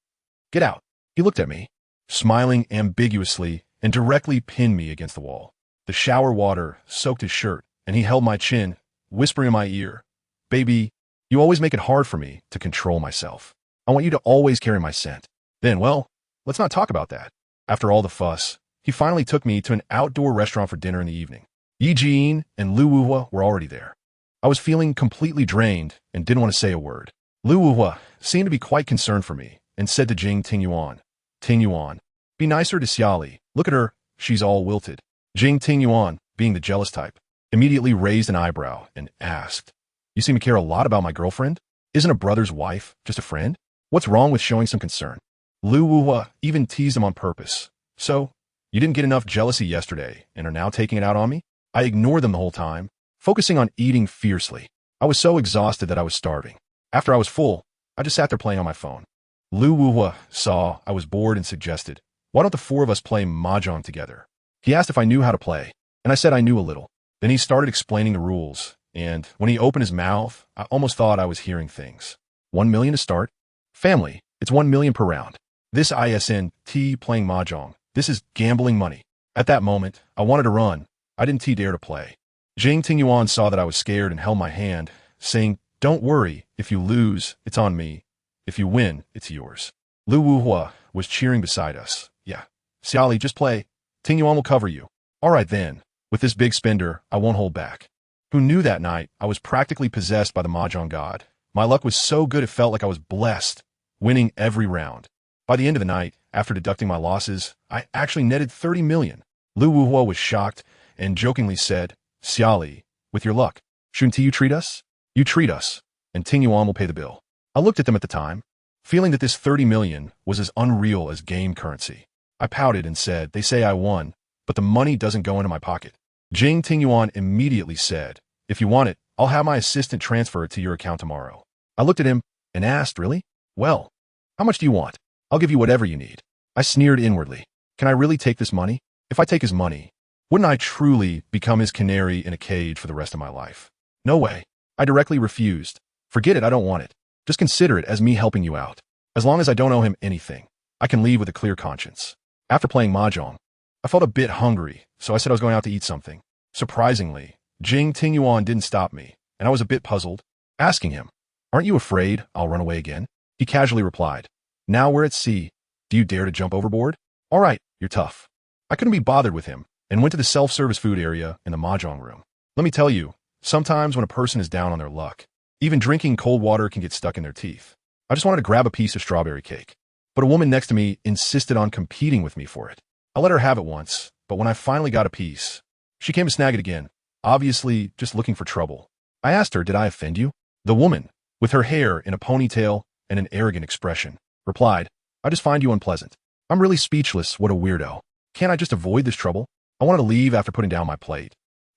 Get out. He looked at me, smiling ambiguously, and directly pinned me against the wall. The shower water soaked his shirt, and he held my chin, whispering in my ear, Baby, you always make it hard for me to control myself. I want you to always carry my scent. Then, well, let's not talk about that. After all the fuss, he finally took me to an outdoor restaurant for dinner in the evening. Yi Jin and Lu Wuhua were already there. I was feeling completely drained and didn't want to say a word. Lu Wuhua seemed to be quite concerned for me and said to Jing Tingyuan, Tingyuan, be nicer to Xia Li. Look at her, she's all wilted. Jing Tingyuan, being the jealous type, immediately raised an eyebrow and asked, You seem to care a lot about my girlfriend? Isn't a brother's wife just a friend? What's wrong with showing some concern? Lu Wuhua even teased him on purpose. So, you didn't get enough jealousy yesterday and are now taking it out on me? I ignored them the whole time, focusing on eating fiercely. I was so exhausted that I was starving. After I was full, I just sat there playing on my phone. Lu Wuhua saw I was bored and suggested, Why don't the four of us play mahjong together? He asked if I knew how to play, and I said I knew a little. Then he started explaining the rules, and when he opened his mouth, I almost thought I was hearing things. 1 million to start. Family, it's 1 million per round. This ISNT playing mahjong. This is gambling money. At that moment, I wanted to run. I didn't dare to play. Jing Tingyuan saw that I was scared and held my hand, saying, Don't worry. If you lose, it's on me. If you win, it's yours. Lu Wuhua was cheering beside us. Yeah. Xia Li, just play. Tingyuan will cover you. All right then. With this big spender, I won't hold back. Who knew that night I was practically possessed by the mahjong god? My luck was so good it felt like I was blessed, winning every round. By the end of the night, after deducting my losses, I actually netted 30 million. Lu Wuhua was shocked and jokingly said, Xia Li, with your luck, shouldn't you treat us? You treat us, and Tingyuan will pay the bill. I looked at them at the time, feeling that this 30 million was as unreal as game currency. I pouted and said, They say I won, but the money doesn't go into my pocket. Jing Tingyuan immediately said, If you want it, I'll have my assistant transfer it to your account tomorrow. I looked at him and asked, Really? Well, how much do you want? I'll give you whatever you need. I sneered inwardly. Can I really take this money? If I take his money, wouldn't I truly become his canary in a cage for the rest of my life? No way. I directly refused. Forget it, I don't want it. Just consider it as me helping you out. As long as I don't owe him anything, I can leave with a clear conscience. After playing mahjong, I felt a bit hungry, so I said I was going out to eat something. Surprisingly, Jing Tingyuan didn't stop me, and I was a bit puzzled, asking him, Aren't you afraid I'll run away again? He casually replied, Now we're at sea. Do you dare to jump overboard? All right, you're tough. I couldn't be bothered with him, and went to the self-service food area in the mahjong room. Let me tell you, sometimes when a person is down on their luck, even drinking cold water can get stuck in their teeth. I just wanted to grab a piece of strawberry cake, but a woman next to me insisted on competing with me for it. I let her have it once, but when I finally got a piece, she came to snag it again, obviously just looking for trouble. I asked her, Did I offend you? The woman, with her hair in a ponytail and an arrogant expression, replied, I just find you unpleasant. I'm really speechless, what a weirdo. Can't I just avoid this trouble? I wanted to leave after putting down my plate.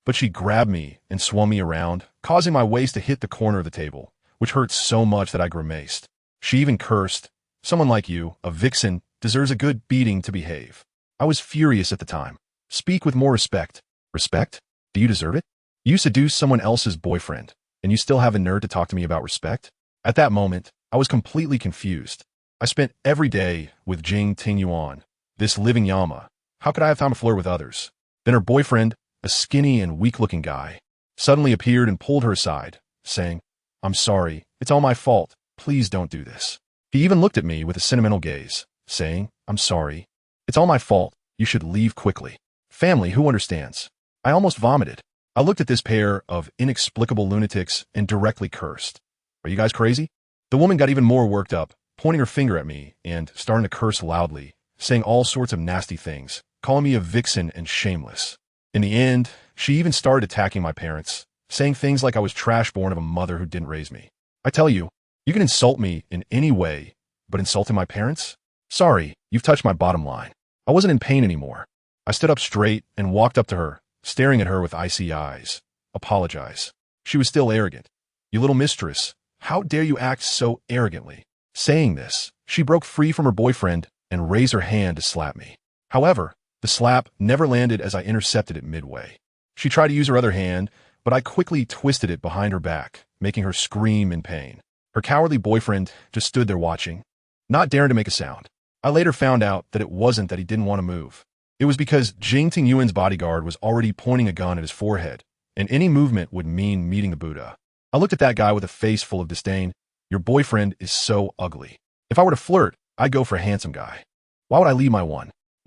But she grabbed me and swung me around, causing my waist to hit the corner of the table, which hurt so much that I grimaced. She even cursed, Someone like you, a vixen, deserves a good beating to behave. I was furious at the time. Speak with more respect. Respect? Do you deserve it? You seduced someone else's boyfriend, and you still have the nerve to talk to me about respect? At that moment, I was completely confused. I spent every day with Jing Tingyuan, this living llama. How could I have time to flirt with others? Then her boyfriend, a skinny and weak-looking guy, suddenly appeared and pulled her aside, saying, I'm sorry, it's all my fault. Please don't do this. He even looked at me with a sentimental gaze, saying, I'm sorry. It's all my fault. You should leave quickly. Family, who understands? I almost vomited. I looked at this pair of inexplicable lunatics and directly cursed. Are you guys crazy? The woman got even more worked up, pointing her finger at me and starting to curse loudly, saying all sorts of nasty things, calling me a vixen and shameless. In the end, she even started attacking my parents, saying things like I was trash born of a mother who didn't raise me. I tell you, you can insult me in any way, but insulting my parents? Sorry, you've touched my bottom line. I wasn't in pain anymore. I stood up straight and walked up to her, staring at her with icy eyes. Apologize. She was still arrogant. You little mistress, how dare you act so arrogantly? Saying this, she broke free from her boyfriend and raised her hand to slap me. However, the slap never landed as I intercepted it midway. She tried to use her other hand, but I quickly twisted it behind her back, making her scream in pain. Her cowardly boyfriend just stood there watching, not daring to make a sound. I later found out that it wasn't that he didn't want to move. It was because Jing Tingyuan's bodyguard was already pointing a gun at his forehead, and any movement would mean meeting the Buddha. I looked at that guy with a face full of disdain. Your boyfriend is so ugly. If I were to flirt, I'd go for a handsome guy. Why would I leave my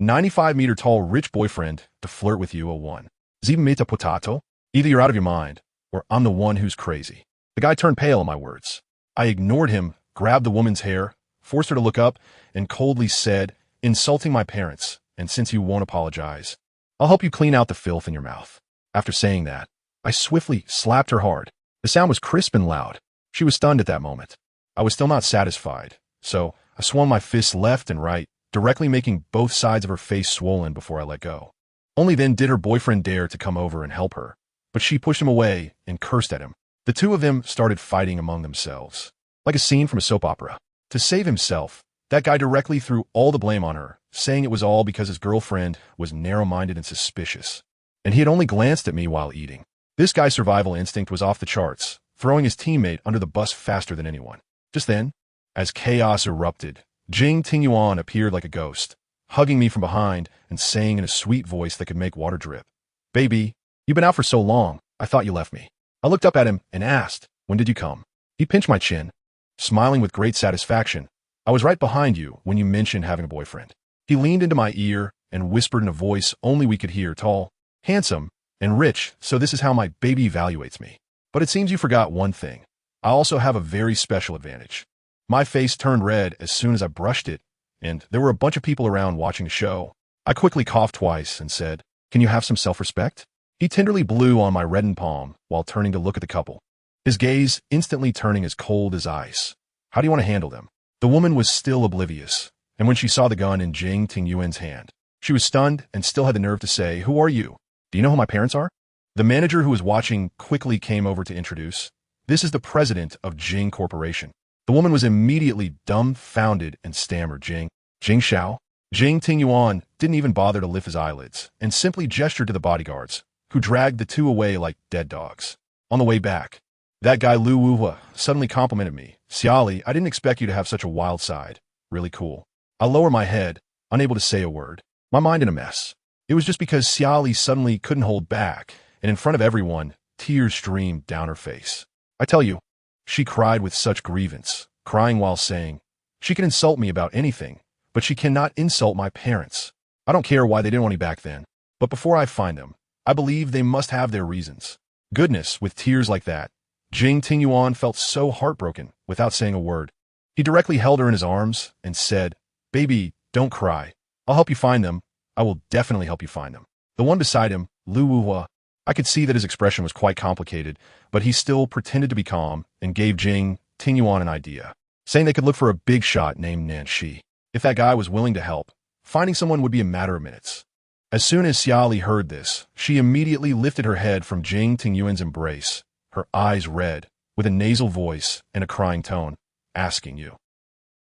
95-meter tall rich boyfriend to flirt with you, a 7-meter potato? Either you're out of your mind, or I'm the one who's crazy. The guy turned pale at my words. I ignored him, grabbed the woman's hair, forced her to look up, and coldly said, insulting my parents, and since you won't apologize, I'll help you clean out the filth in your mouth. After saying that, I swiftly slapped her hard. The sound was crisp and loud. She was stunned at that moment. I was still not satisfied, so I swung my fists left and right, directly making both sides of her face swollen before I let go. Only then did her boyfriend dare to come over and help her, but she pushed him away and cursed at him. The two of them started fighting among themselves, like a scene from a soap opera. To save himself, that guy directly threw all the blame on her, saying it was all because his girlfriend was narrow-minded and suspicious, and he had only glanced at me while eating. This guy's survival instinct was off the charts, throwing his teammate under the bus faster than anyone. Just then, as chaos erupted, Jing Tingyuan appeared like a ghost, hugging me from behind and saying in a sweet voice that could make water drip, "Baby, you've been out for so long, I thought you left me." I looked up at him and asked, "When did you come?" He pinched my chin, smiling with great satisfaction. "I was right behind you when you mentioned having a boyfriend." He leaned into my ear and whispered in a voice only we could hear, tall, handsome, and rich, so this is how my baby evaluates me. But it seems you forgot one thing. I also have a very special advantage. My face turned red as soon as I brushed it, and there were a bunch of people around watching the show. I quickly coughed twice and said, "Can you have some self-respect?" He tenderly blew on my reddened palm while turning to look at the couple, his gaze instantly turning as cold as ice. "How do you want to handle them?" The woman was still oblivious, and when she saw the gun in Jing Tingyuan's hand, she was stunned and still had the nerve to say, "Who are you? Do you know who my parents are?" The manager who was watching quickly came over to introduce. "This is the president of Jing Corporation." The woman was immediately dumbfounded and stammered, Jing Xiao?" Jing Tingyuan didn't even bother to lift his eyelids and simply gestured to the bodyguards, who dragged the two away like dead dogs. On the way back, that guy Lu Wuhua suddenly complimented me. "Xia Li, I didn't expect you to have such a wild side. Really cool." I lower my head, unable to say a word, my mind in a mess. It was just because Xia Li suddenly couldn't hold back, and in front of everyone, tears streamed down her face. I tell you, she cried with such grievance, crying while saying, "She can insult me about anything, but she cannot insult my parents. I don't care why they didn't want me back then, but before I find them, I believe they must have their reasons." Goodness, with tears like that, Jing Tingyuan felt so heartbroken without saying a word. He directly held her in his arms and said, "Baby, don't cry. I'll help you find them. I will definitely help you find them." The one beside him, Lu Wuhua, I could see that his expression was quite complicated, but he still pretended to be calm and gave Jing Tingyuan an idea, saying they could look for a big shot named Nanshi. If that guy was willing to help, finding someone would be a matter of minutes. As soon as Xia Li heard this, she immediately lifted her head from Jing Tingyuan's embrace, her eyes red, with a nasal voice and a crying tone, asking you,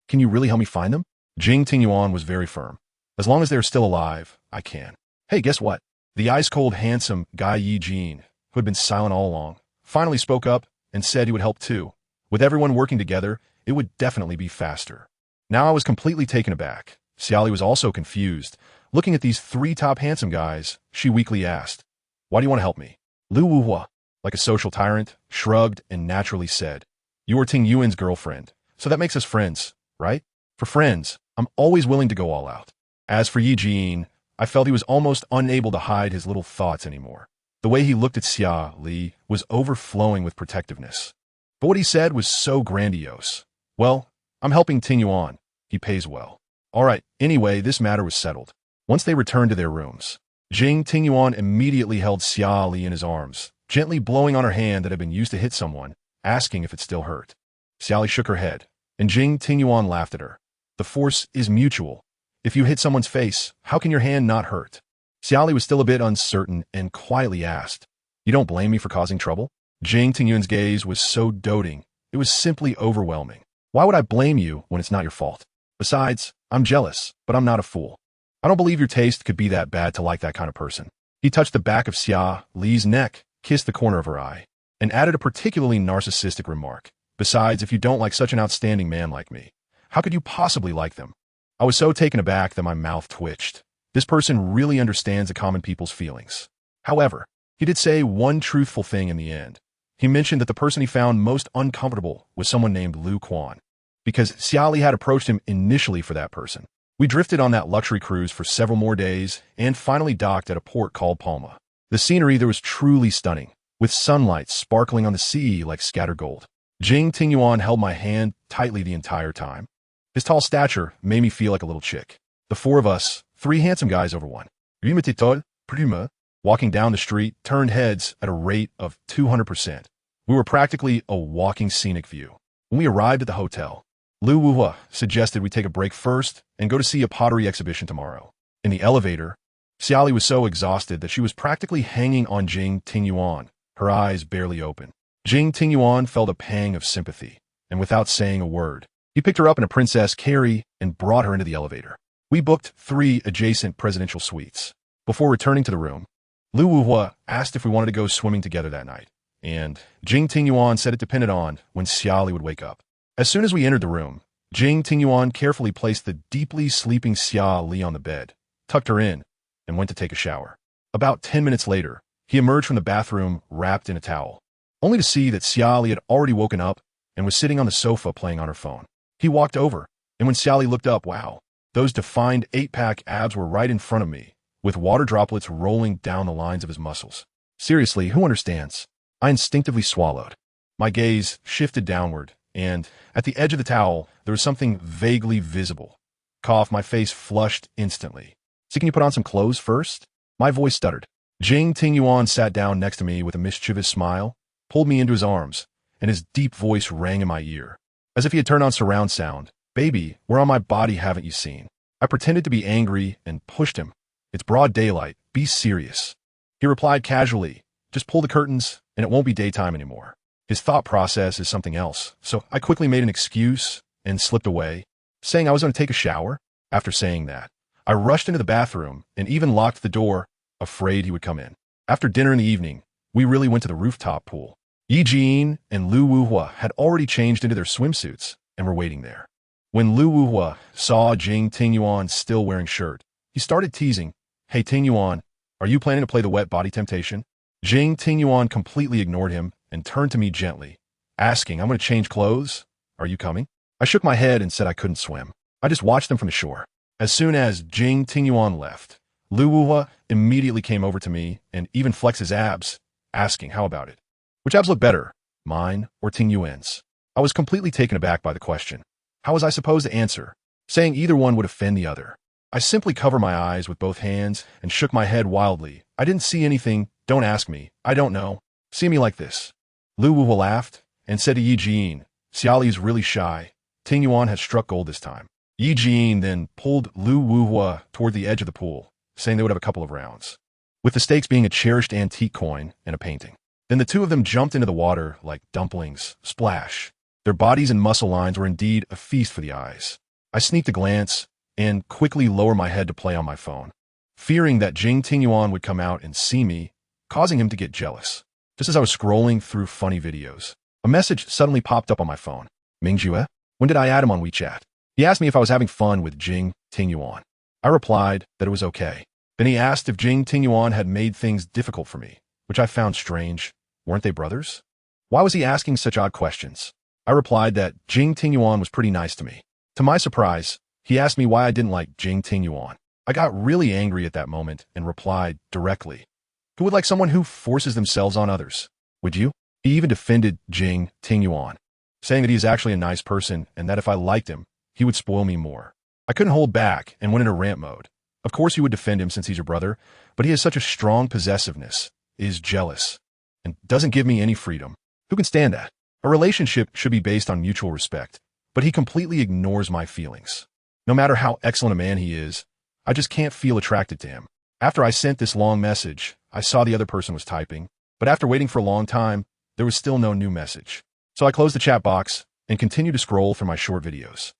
"Can you really help me find them?" Jing Tingyuan was very firm. "As long as they're still alive, I can." Hey, guess what? The ice-cold, handsome Guy Yi Jin, who had been silent all along, finally spoke up and said he would help too. With everyone working together, it would definitely be faster. Now I was completely taken aback. Xia Li was also confused. Looking at these three top handsome guys, she weakly asked, "Why do you want to help me?" Lu Wuhua, like a social tyrant, shrugged and naturally said, "You are Ting Yuan's girlfriend, so that makes us friends, right? For friends, I'm always willing to go all out." As for Yi Jin, I felt he was almost unable to hide his little thoughts anymore. The way he looked at Xia Li was overflowing with protectiveness. But what he said was so grandiose. "Well, I'm helping Ting Yuan. He pays well." All right, anyway, this matter was settled. Once they returned to their rooms, Jing Tingyuan immediately held Xia Li in his arms, gently blowing on her hand that had been used to hit someone, asking if it still hurt. Xia Li shook her head, and Jing Tingyuan laughed at her. The force is mutual. If you hit someone's face, how can your hand not hurt? Xia Li was still a bit uncertain and quietly asked, "You don't blame me for causing trouble?" Jing Tingyuan's gaze was so doting, it was simply overwhelming. Why would I blame you when it's not your fault? Besides, I'm jealous, but I'm not a fool. I don't believe your taste could be that bad to like that kind of person. He touched the back of Xia Li's neck, kissed the corner of her eye, and added a particularly narcissistic remark. Besides, if you don't like such an outstanding man like me, how could you possibly like them? I was so taken aback that my mouth twitched. This person really understands the common people's feelings. However, he did say one truthful thing in the end. He mentioned that the person he found most uncomfortable was someone named Lu Quan, because Xia Li had approached him initially for that person. We drifted on that luxury cruise for several more days and finally docked at a port called Palma. The scenery there was truly stunning, with sunlight sparkling on the sea like scattered gold. Jing Tingyuan held my hand tightly the entire time. His tall stature made me feel like a little chick. The four of us, three handsome guys over one, walking down the street, turned heads at a rate of 200%. We were practically a walking scenic view. When we arrived at the hotel, Lu Wuhua suggested we take a break first and go to see a pottery exhibition tomorrow. In the elevator, Xia Li was so exhausted that she was practically hanging on Jing Tingyuan, her eyes barely open. Jing Tingyuan felt a pang of sympathy, and without saying a word, he picked her up in a princess carry and brought her into the elevator. We booked 3 adjacent presidential suites. Before returning to the room, Lu Wuhua asked if we wanted to go swimming together that night, and Jing Tingyuan said it depended on when Xia Li would wake up. As soon as we entered the room, Jing Tingyuan carefully placed the deeply sleeping Xia Li on the bed, tucked her in, and went to take a shower. About 10 minutes later, he emerged from the bathroom wrapped in a towel, only to see that Xia Li had already woken up and was sitting on the sofa playing on her phone. He walked over, and when Xia Li looked up, wow, those defined 8-pack abs were right in front of me, with water droplets rolling down the lines of his muscles. Seriously, who understands? I instinctively swallowed. My gaze shifted downward, and at the edge of the towel, there was something vaguely visible. Cough, my face flushed instantly. "So can you put on some clothes first?" My voice stuttered. Jing Tingyuan sat down next to me with a mischievous smile, pulled me into his arms, and his deep voice rang in my ear, as if he had turned on surround sound. "Baby, where on my body haven't you seen?" I pretended to be angry and pushed him. "It's broad daylight. Be serious." He replied casually, "Just pull the curtains, and it won't be daytime anymore." His thought process is something else, so I quickly made an excuse and slipped away, saying I was going to take a shower. After saying that, I rushed into the bathroom and even locked the door, afraid he would come in. After dinner in the evening, we really went to the rooftop pool. Yi Jin and Lu Wuhua had already changed into their swimsuits and were waiting there. When Lu Wuhua saw Jing Tingyuan still wearing shirt, he started teasing, "Hey Tingyuan, are you planning to play the wet body temptation?" Jing Tingyuan completely ignored him and turned to me gently, asking, "I'm going to change clothes. Are you coming?" I shook my head and said I couldn't swim. I just watched them from the shore. As soon as Jing Tingyuan left, Lu Wuhua immediately came over to me and even flexed his abs, asking, "How about it? Which abs look better, mine or Tingyuan's?" I was completely taken aback by the question. How was I supposed to answer, saying either one would offend the other? I simply covered my eyes with both hands and shook my head wildly. "I didn't see anything. Don't ask me. I don't know. See me like this." Lu Wuhua laughed and said to Yi Jin, "Xia Li is really shy. Tingyuan has struck gold this time." Yi Jin then pulled Lu Wuhua toward the edge of the pool, saying they would have a couple of rounds, with the stakes being a cherished antique coin and a painting. Then the two of them jumped into the water like dumplings, splash. Their bodies and muscle lines were indeed a feast for the eyes. I sneaked a glance and quickly lowered my head to play on my phone, fearing that Jing Tingyuan would come out and see me, causing him to get jealous. Just as I was scrolling through funny videos, a message suddenly popped up on my phone. "Mingjue? When did I add him on WeChat?" He asked me if I was having fun with Jing Tingyuan. I replied that it was okay. Then he asked if Jing Tingyuan had made things difficult for me, which I found strange. Weren't they brothers? Why was he asking such odd questions? I replied that Jing Tingyuan was pretty nice to me. To my surprise, he asked me why I didn't like Jing Tingyuan. I got really angry at that moment and replied directly, "Who would like someone who forces themselves on others? Would you?" He even defended Jing Tingyuan, saying that he is actually a nice person and that if I liked him, he would spoil me more. I couldn't hold back and went into rant mode. Of course you would defend him since he's your brother, but he has such a strong possessiveness, is jealous. and doesn't give me any freedom. Who can stand that? A relationship should be based on mutual respect, but he completely ignores my feelings. No matter how excellent a man he is, I just can't feel attracted to him. After I sent this long message, I saw the other person was typing, but after waiting for a long time, there was still no new message. So I closed the chat box and continued to scroll through my short videos.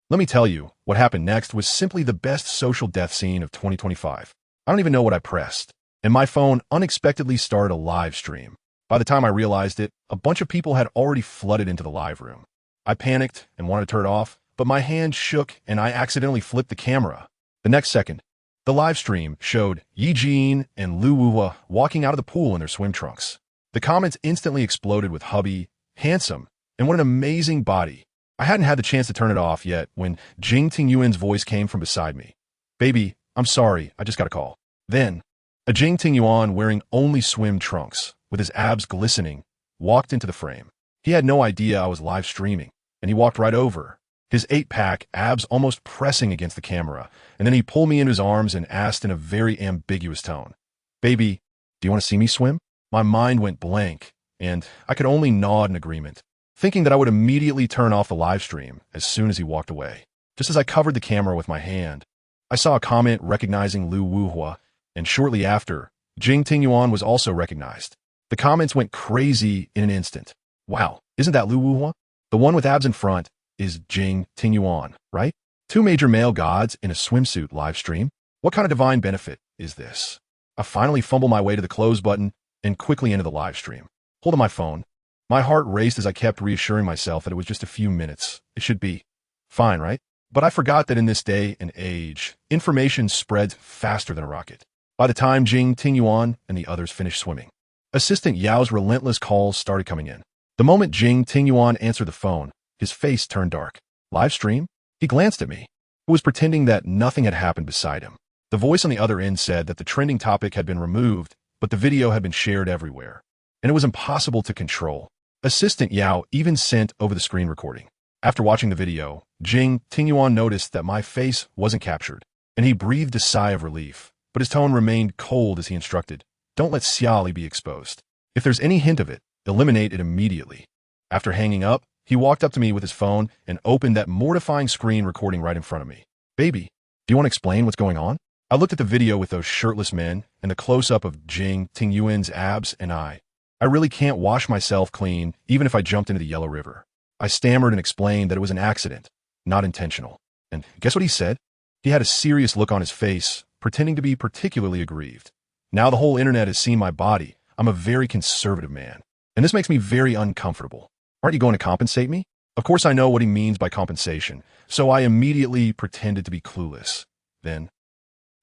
Let me tell you, what happened next was simply the best social death scene of 2025. I don't even know what I pressed, and my phone unexpectedly started a live stream. By the time I realized it, a bunch of people had already flooded into the live room. I panicked and wanted to turn it off, but my hand shook and I accidentally flipped the camera. The next second, the live stream showed Yi Jin and Lu Wuhua walking out of the pool in their swim trunks. The comments instantly exploded with "hubby," "handsome," and "what an amazing body." I hadn't had the chance to turn it off yet when Jing Tingyuan's voice came from beside me. "Baby, I'm sorry, I just got a call." Then, a Jing Tingyuan wearing only swim trunks, with his abs glistening, walked into the frame. He had no idea I was live streaming, and he walked right over, his 8-pack abs almost pressing against the camera, and then he pulled me into his arms and asked in a very ambiguous tone, "Baby, do you want to see me swim?" My mind went blank, and I could only nod in agreement, thinking that I would immediately turn off the live stream as soon as he walked away. Just as I covered the camera with my hand, I saw a comment recognizing Lu Wuhua, and shortly after, Jing Tingyuan was also recognized. The comments went crazy in an instant. "Wow, isn't that Lu Wuhua? The one with abs in front is Jing Tingyuan, right? Two major male gods in a swimsuit live stream? What kind of divine benefit is this?" I finally fumbled my way to the close button and quickly into the live stream. Holding my phone, my heart raced as I kept reassuring myself that it was just a few minutes. It should be fine, right? But I forgot that in this day and age, information spreads faster than a rocket. By the time Jing Tingyuan and the others finished swimming, Assistant Yao's relentless calls started coming in. The moment Jing Tingyuan answered the phone, his face turned dark. "Live stream?" He glanced at me. He was pretending that nothing had happened beside him. The voice on the other end said that the trending topic had been removed, but the video had been shared everywhere, and it was impossible to control. Assistant Yao even sent over the screen recording. After watching the video, Jing Tingyuan noticed that my face wasn't captured, and he breathed a sigh of relief, but his tone remained cold as he instructed, "Don't let Xia Li be exposed. If there's any hint of it, eliminate it immediately." After hanging up, he walked up to me with his phone and opened that mortifying screen recording right in front of me. "Baby, do you want to explain what's going on?" I looked at the video with those shirtless men and the close-up of Jing Tingyuan's abs, and I really can't wash myself clean even if I jumped into the Yellow River. I stammered and explained that it was an accident, not intentional. And guess what he said? He had a serious look on his face, pretending to be particularly aggrieved. Now the whole internet has seen my body. I'm a very conservative man, and this makes me very uncomfortable. "Aren't you going to compensate me?" Of course I know what he means by compensation, so I immediately pretended to be clueless. Then,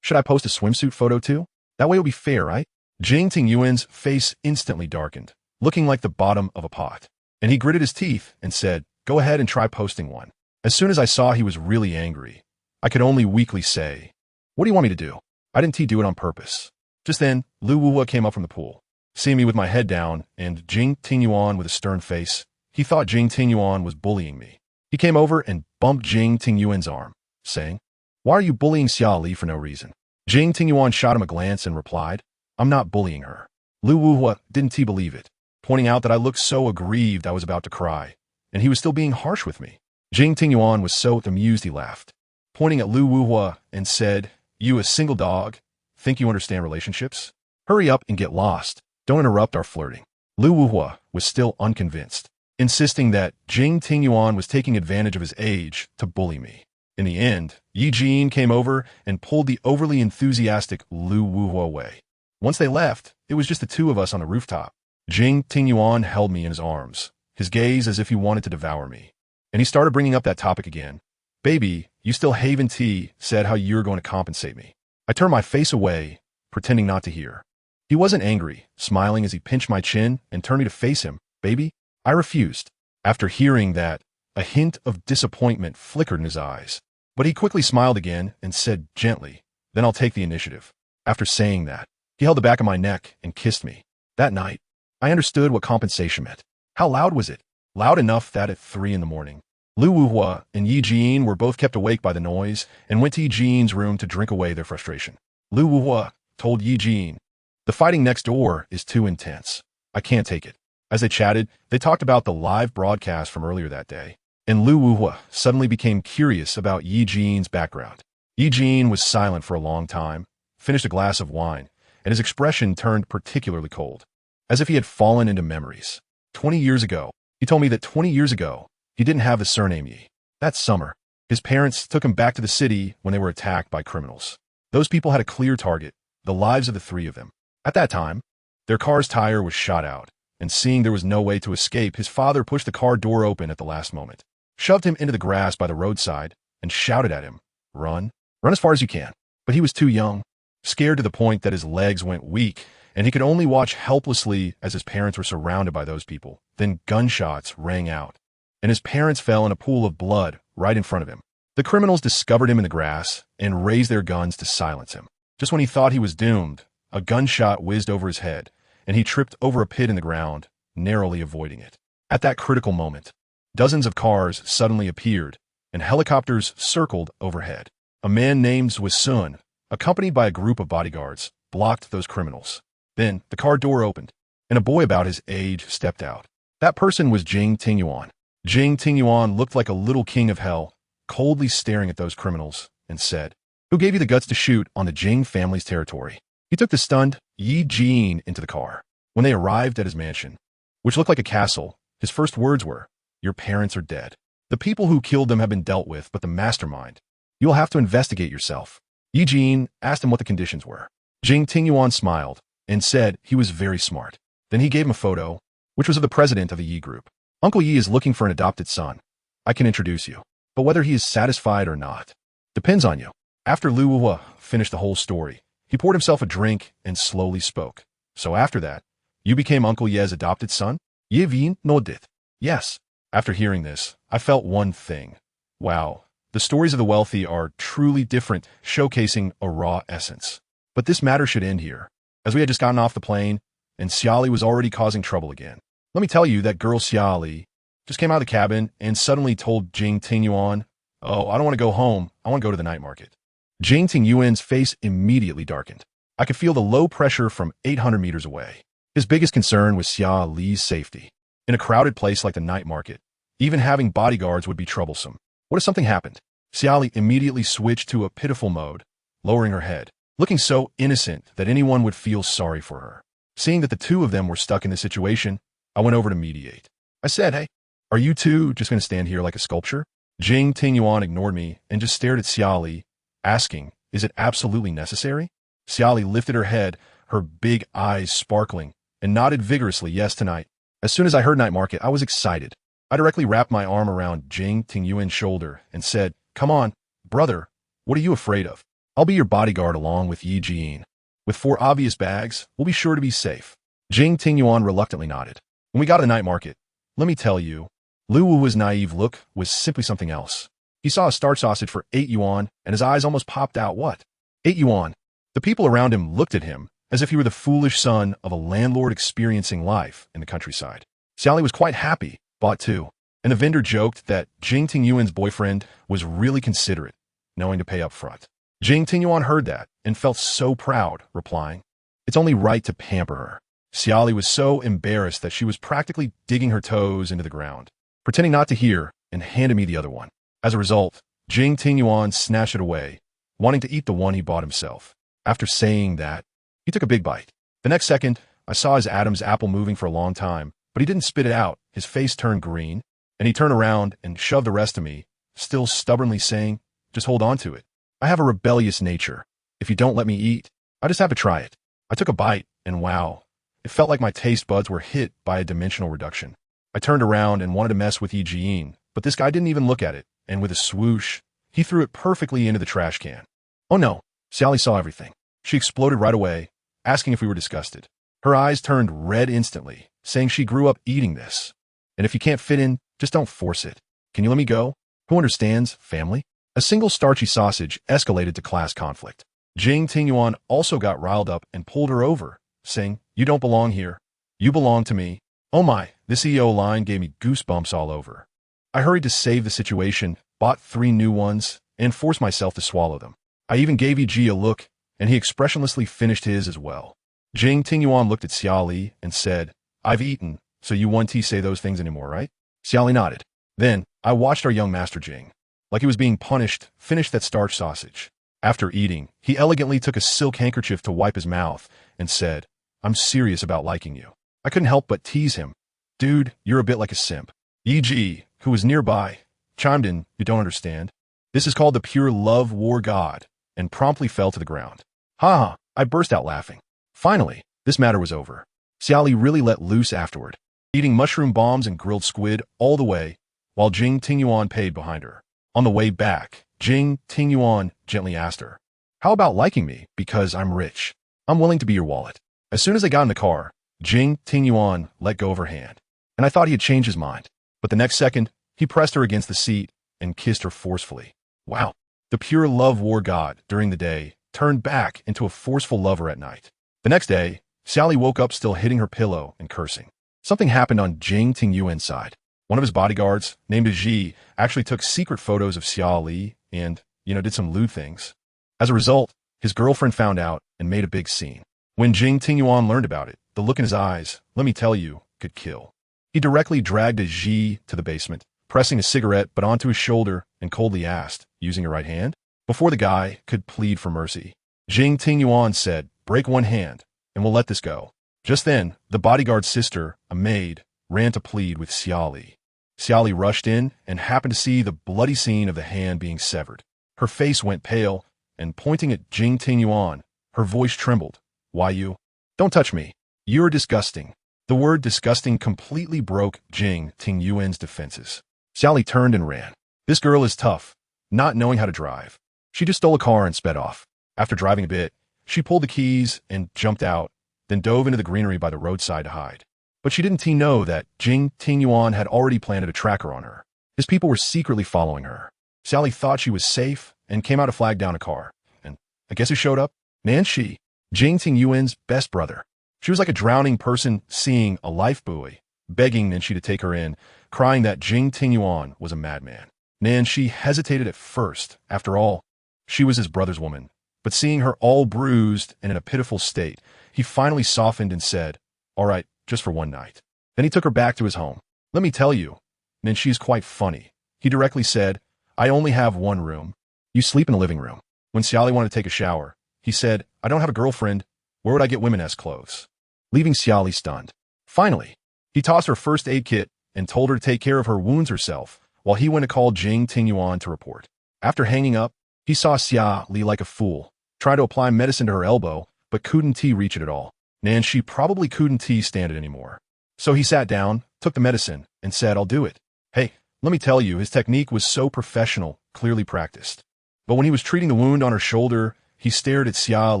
"Should I post a swimsuit photo too? That way it'll be fair, right?" Jing Tingyuan's face instantly darkened, looking like the bottom of a pot, and he gritted his teeth and said, "Go ahead and try posting one." As soon as I saw he was really angry, I could only weakly say, "What do you want me to do?" I didn't do it on purpose. Just then, Lu Wuhua came up from the pool. Seeing me with my head down and Jing Tingyuan with a stern face, he thought Jing Tingyuan was bullying me. He came over and bumped Jing Tingyuan's arm, saying, "Why are you bullying Xia Li for no reason?" Jing Tingyuan shot him a glance and replied, "I'm not bullying her." Lu Wuhua didn't believe it, pointing out that I looked so aggrieved I was about to cry, and he was still being harsh with me. Jing Tingyuan was so amused he laughed, pointing at Lu Wuhua and said, "You a single dog? Think you understand relationships? Hurry up and get lost. Don't interrupt our flirting." Lu Wuhua was still unconvinced, insisting that Jing Tingyuan was taking advantage of his age to bully me. In the end, Yi Jin came over and pulled the overly enthusiastic Lu Wuhua away. Once they left, it was just the two of us on the rooftop. Jing Tingyuan held me in his arms, his gaze as if he wanted to devour me. And he started bringing up that topic again. "Baby, you still Haven T said how you're going to compensate me." I turned my face away, pretending not to hear. He wasn't angry, smiling as he pinched my chin and turned me to face him. "Baby?" I refused. After hearing that, a hint of disappointment flickered in his eyes. But he quickly smiled again and said gently, "Then I'll take the initiative." After saying that, he held the back of my neck and kissed me. That night, I understood what compensation meant. How loud was it? Loud enough that at 3 in the morning, Lu Wuhua and Yi Jin were both kept awake by the noise and went to Yi Jin's room to drink away their frustration. Lu Wuhua told Yi Jin, "The fighting next door is too intense. I can't take it. As they chatted, they talked about the live broadcast from earlier that day, and Lu Wuhua suddenly became curious about Yi Jin's background. Yi Jin was silent for a long time, finished a glass of wine, and his expression turned particularly cold, as if he had fallen into memories. 20 years ago, he told me that 20 years ago, he didn't have the surname Yi. That summer, his parents took him back to the city when they were attacked by criminals. Those people had a clear target, the lives of the three of them. At that time, their car's tire was shot out, and seeing there was no way to escape, his father pushed the car door open at the last moment, shoved him into the grass by the roadside, and shouted at him, "Run. Run as far as you can." But he was too young, scared to the point that his legs went weak, and he could only watch helplessly as his parents were surrounded by those people. Then gunshots rang out, and his parents fell in a pool of blood right in front of him. The criminals discovered him in the grass and raised their guns to silence him. Just when he thought he was doomed, a gunshot whizzed over his head, and he tripped over a pit in the ground, narrowly avoiding it. At that critical moment, dozens of cars suddenly appeared, and helicopters circled overhead. A man named Sun, accompanied by a group of bodyguards, blocked those criminals. Then, the car door opened, and a boy about his age stepped out. That person was Jing Tingyuan. Jing Tingyuan looked like a little king of hell, coldly staring at those criminals, and said, "Who gave you the guts to shoot on the Jing family's territory?" He took the stunned Yi Jin into the car. When they arrived at his mansion, which looked like a castle, his first words were, "Your parents are dead. The people who killed them have been dealt with, but the mastermind, you will have to investigate yourself." Yi Jin asked him what the conditions were. Jing Tingyuan smiled and said he was very smart. Then he gave him a photo, which was of the president of the Yi group. "Uncle Yi is looking for an adopted son. I can introduce you. But whether he is satisfied or not depends on you." After Lu Wuhua finished the whole story, he poured himself a drink and slowly spoke. "So after that, you became Uncle Ye's adopted son?" Ye Vin nodded. "Yes." After hearing this, I felt one thing. Wow, the stories of the wealthy are truly different, showcasing a raw essence. But this matter should end here, as we had just gotten off the plane, and Xia Li was already causing trouble again. Let me tell you, that girl Xia Li just came out of the cabin and suddenly told Jing Tingyuan, "Oh, I don't want to go home. I want to go to the night market." Jing Tingyuan's face immediately darkened. I could feel the low pressure from 800 meters away. His biggest concern was Xia Li's safety. In a crowded place like the night market, even having bodyguards would be troublesome. What if something happened? Xia Li immediately switched to a pitiful mode, lowering her head, looking so innocent that anyone would feel sorry for her. Seeing that the two of them were stuck in this situation, I went over to mediate. I said, "Hey, are you two just going to stand here like a sculpture?" Jing Tingyuan ignored me and just stared at Xia Li, asking, "Is it absolutely necessary?" Xia Li lifted her head, her big eyes sparkling, and nodded vigorously, "Yes, tonight." As soon as I heard night market, I was excited. I directly wrapped my arm around Jing Tingyuan's shoulder and said, "Come on, brother, what are you afraid of? I'll be your bodyguard along with Yi Jin. With 4 obvious bags, we'll be sure to be safe." Jing Tingyuan reluctantly nodded. When we got to the night market, let me tell you, Lu Wu's naive look was simply something else. He saw a starch sausage for 8 yuan, and his eyes almost popped out. "What? 8 yuan?" The people around him looked at him as if he were the foolish son of a landlord experiencing life in the countryside. Xia Li was quite happy, bought 2, and the vendor joked that Jing Tingyuan's boyfriend was really considerate, knowing to pay up front. Jing Tingyuan heard that and felt so proud, replying, "It's only right to pamper her." Xia Li was so embarrassed that she was practically digging her toes into the ground, pretending not to hear, and handed me the other one. As a result, Jing Tingyuan snatched it away, wanting to eat the one he bought himself. After saying that, he took a big bite. The next second, I saw his Adam's apple moving for a long time, but he didn't spit it out. His face turned green, and he turned around and shoved the rest to me, still stubbornly saying, "Just hold on to it. I have a rebellious nature. If you don't let me eat, I just have to try it." I took a bite, and wow, it felt like my taste buds were hit by a dimensional reduction. I turned around and wanted to mess with Yi Jin, but this guy didn't even look at it, and with a swoosh, he threw it perfectly into the trash can. Oh no, Sally saw everything. She exploded right away, asking if we were disgusted. Her eyes turned red instantly, saying she grew up eating this. And if you can't fit in, just don't force it. Can you let me go? Who understands family? A single starchy sausage escalated to class conflict. Jing Tingyuan also got riled up and pulled her over, saying, "You don't belong here. You belong to me." Oh my, this EO line gave me goosebumps all over. I hurried to save the situation, bought 3 new ones, and forced myself to swallow them. I even gave EG a look, and he expressionlessly finished his as well. Jing Tingyuan looked at Xia Li and said, I've eaten, so you won't say those things anymore, right? Xia Li nodded. Then, I watched our young master Jing. Like he was being punished, finished that starch sausage. After eating, he elegantly took a silk handkerchief to wipe his mouth and said, I'm serious about liking you. I couldn't help but tease him. Dude, you're a bit like a simp. Yi Ji, who was nearby, chimed in, you don't understand. This is called the pure love war god, and promptly fell to the ground. Ha ha, I burst out laughing. Finally, this matter was over. Xia Li really let loose afterward, eating mushroom bombs and grilled squid all the way, while Jing Tingyuan paid behind her. On the way back, Jing Tingyuan gently asked her, how about liking me because I'm rich? I'm willing to be your wallet. As soon as they got in the car, Jing Tingyuan let go of her hand, and I thought he had changed his mind. But the next second, he pressed her against the seat and kissed her forcefully. Wow, the pure love war god during the day turned back into a forceful lover at night. The next day, Xia Li woke up still hitting her pillow and cursing. Something happened on Jing Tingyuan's side. One of his bodyguards, named Ji, actually took secret photos of Xia Li and, did some lewd things. As a result, his girlfriend found out and made a big scene. When Jing Tingyuan learned about it, the look in his eyes, let me tell you, could kill. He directly dragged Ji to the basement, pressing a cigarette but onto his shoulder and coldly asked, using her right hand? Before the guy could plead for mercy, Jing Tingyuan said, break one hand, and we'll let this go. Just then, the bodyguard's sister, a maid, ran to plead with Xia Li. Xia Li rushed in and happened to see the bloody scene of the hand being severed. Her face went pale, and pointing at Jing Tingyuan, her voice trembled. Why you? Don't touch me. You're disgusting. The word disgusting completely broke Jing Tingyuan's defenses. Xia Li turned and ran. This girl is tough, not knowing how to drive. She just stole a car and sped off. After driving a bit, she pulled the keys and jumped out, then dove into the greenery by the roadside to hide. But she didn't know that Jing Tingyuan had already planted a tracker on her. His people were secretly following her. Xia Li thought she was safe and came out to flag down a car. And I guess who showed up? Nanshi, Jing Tingyuan's best brother. She was like a drowning person seeing a life buoy, begging Nanshi to take her in, crying that Jing Tingyuan was a madman. Nanshi hesitated at first. After all, she was his brother's woman. But seeing her all bruised and in a pitiful state, he finally softened and said, all right, just for one night. Then he took her back to his home. Let me tell you, Nanshi's quite funny. He directly said, I only have one room. You sleep in the living room. When Xia Li wanted to take a shower, he said, I don't have a girlfriend. Where would I get women-esque clothes? Leaving Xia Li stunned. Finally, he tossed her first aid kit and told her to take care of her wounds herself, while he went to call Jing Tingyuan to report. After hanging up, he saw Xia Li like a fool, trying to apply medicine to her elbow, but couldn't reach it at all. Nanshi probably couldn't stand it anymore. So he sat down, took the medicine, and said, I'll do it. Hey, let me tell you, his technique was so professional, clearly practiced. But when he was treating the wound on her shoulder, he stared at Xia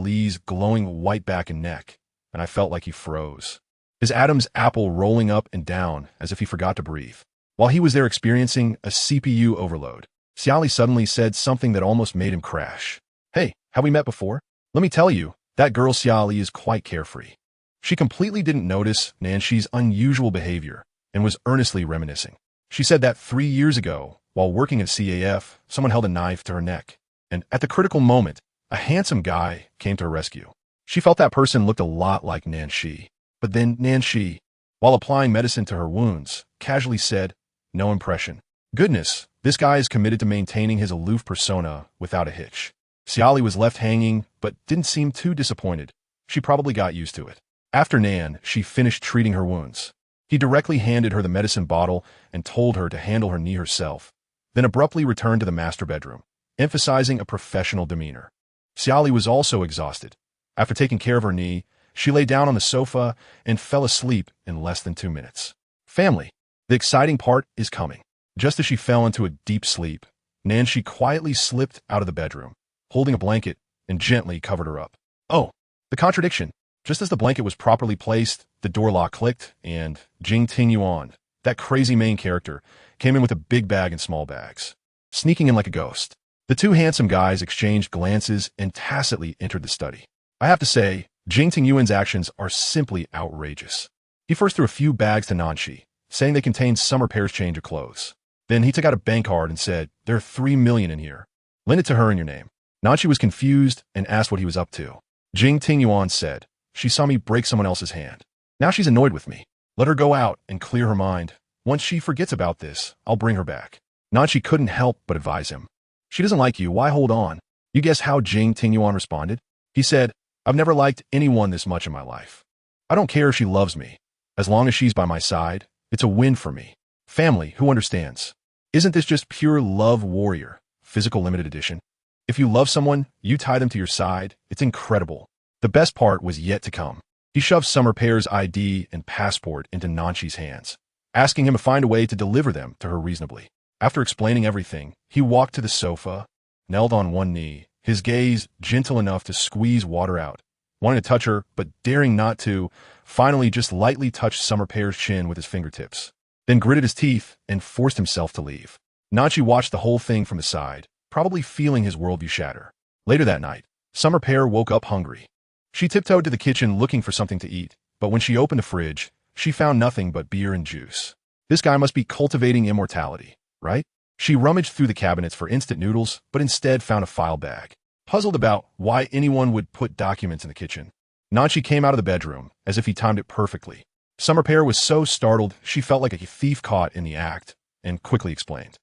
Li's glowing white back and neck, and I felt like he froze. His Adam's apple rolling up and down as if he forgot to breathe. While he was there experiencing a CPU overload, Xia Li suddenly said something that almost made him crash. Hey, have we met before? Let me tell you, that girl Xia Li is quite carefree. She completely didn't notice Nanshi's unusual behavior and was earnestly reminiscing. She said that 3 years ago, while working at CAF, someone held a knife to her neck, and at the critical moment, a handsome guy came to her rescue. She felt that person looked a lot like Nanshi. But then Nanshi, while applying medicine to her wounds, casually said, no impression. Goodness, this guy is committed to maintaining his aloof persona without a hitch. Xia Li was left hanging, but didn't seem too disappointed. She probably got used to it. After Nan, she finished treating her wounds. He directly handed her the medicine bottle and told her to handle her knee herself, then abruptly returned to the master bedroom, emphasizing a professional demeanor. Xia Li was also exhausted. After taking care of her knee, she lay down on the sofa and fell asleep in less than 2 minutes. Family, the exciting part is coming. Just as she fell into a deep sleep, Nanshi quietly slipped out of the bedroom, holding a blanket, and gently covered her up. Oh, the contradiction. Just as the blanket was properly placed, the door lock clicked, and Jing Tingyuan, that crazy main character, came in with a big bag and small bags, sneaking in like a ghost. The two handsome guys exchanged glances and tacitly entered the study. I have to say, Jing Tingyuan's actions are simply outrageous. He first threw a few bags to Nanshi, saying they contained summer pair's change of clothes. Then he took out a bank card and said, there are 3 million in here. Lend it to her in your name. Nanshi was confused and asked what he was up to. Jing Tingyuan said, she saw me break someone else's hand. Now she's annoyed with me. Let her go out and clear her mind. Once she forgets about this, I'll bring her back. Nanchi couldn't help but advise him. She doesn't like you, why hold on? You guess how Jing Tingyuan responded? He said, I've never liked anyone this much in my life. I don't care if she loves me. As long as she's by my side, it's a win for me. Family, who understands? Isn't this just pure love warrior, physical limited edition? If you love someone, you tie them to your side. It's incredible. The best part was yet to come. He shoved Summer Pear's ID and passport into Nanchi's hands, asking him to find a way to deliver them to her reasonably. After explaining everything, he walked to the sofa, knelt on one knee, his gaze gentle enough to squeeze water out, wanting to touch her, but daring not to, finally just lightly touched Summer Pear's chin with his fingertips, then gritted his teeth and forced himself to leave. Nanchi watched the whole thing from the side, probably feeling his worldview shatter. Later that night, Summer Pear woke up hungry. She tiptoed to the kitchen looking for something to eat, but when she opened the fridge, she found nothing but beer and juice. This guy must be cultivating immortality, right? She rummaged through the cabinets for instant noodles, but instead found a file bag. Puzzled about why anyone would put documents in the kitchen, Nanchi came out of the bedroom, as if he timed it perfectly. Summer Pear was so startled she felt like a thief caught in the act, and quickly explained.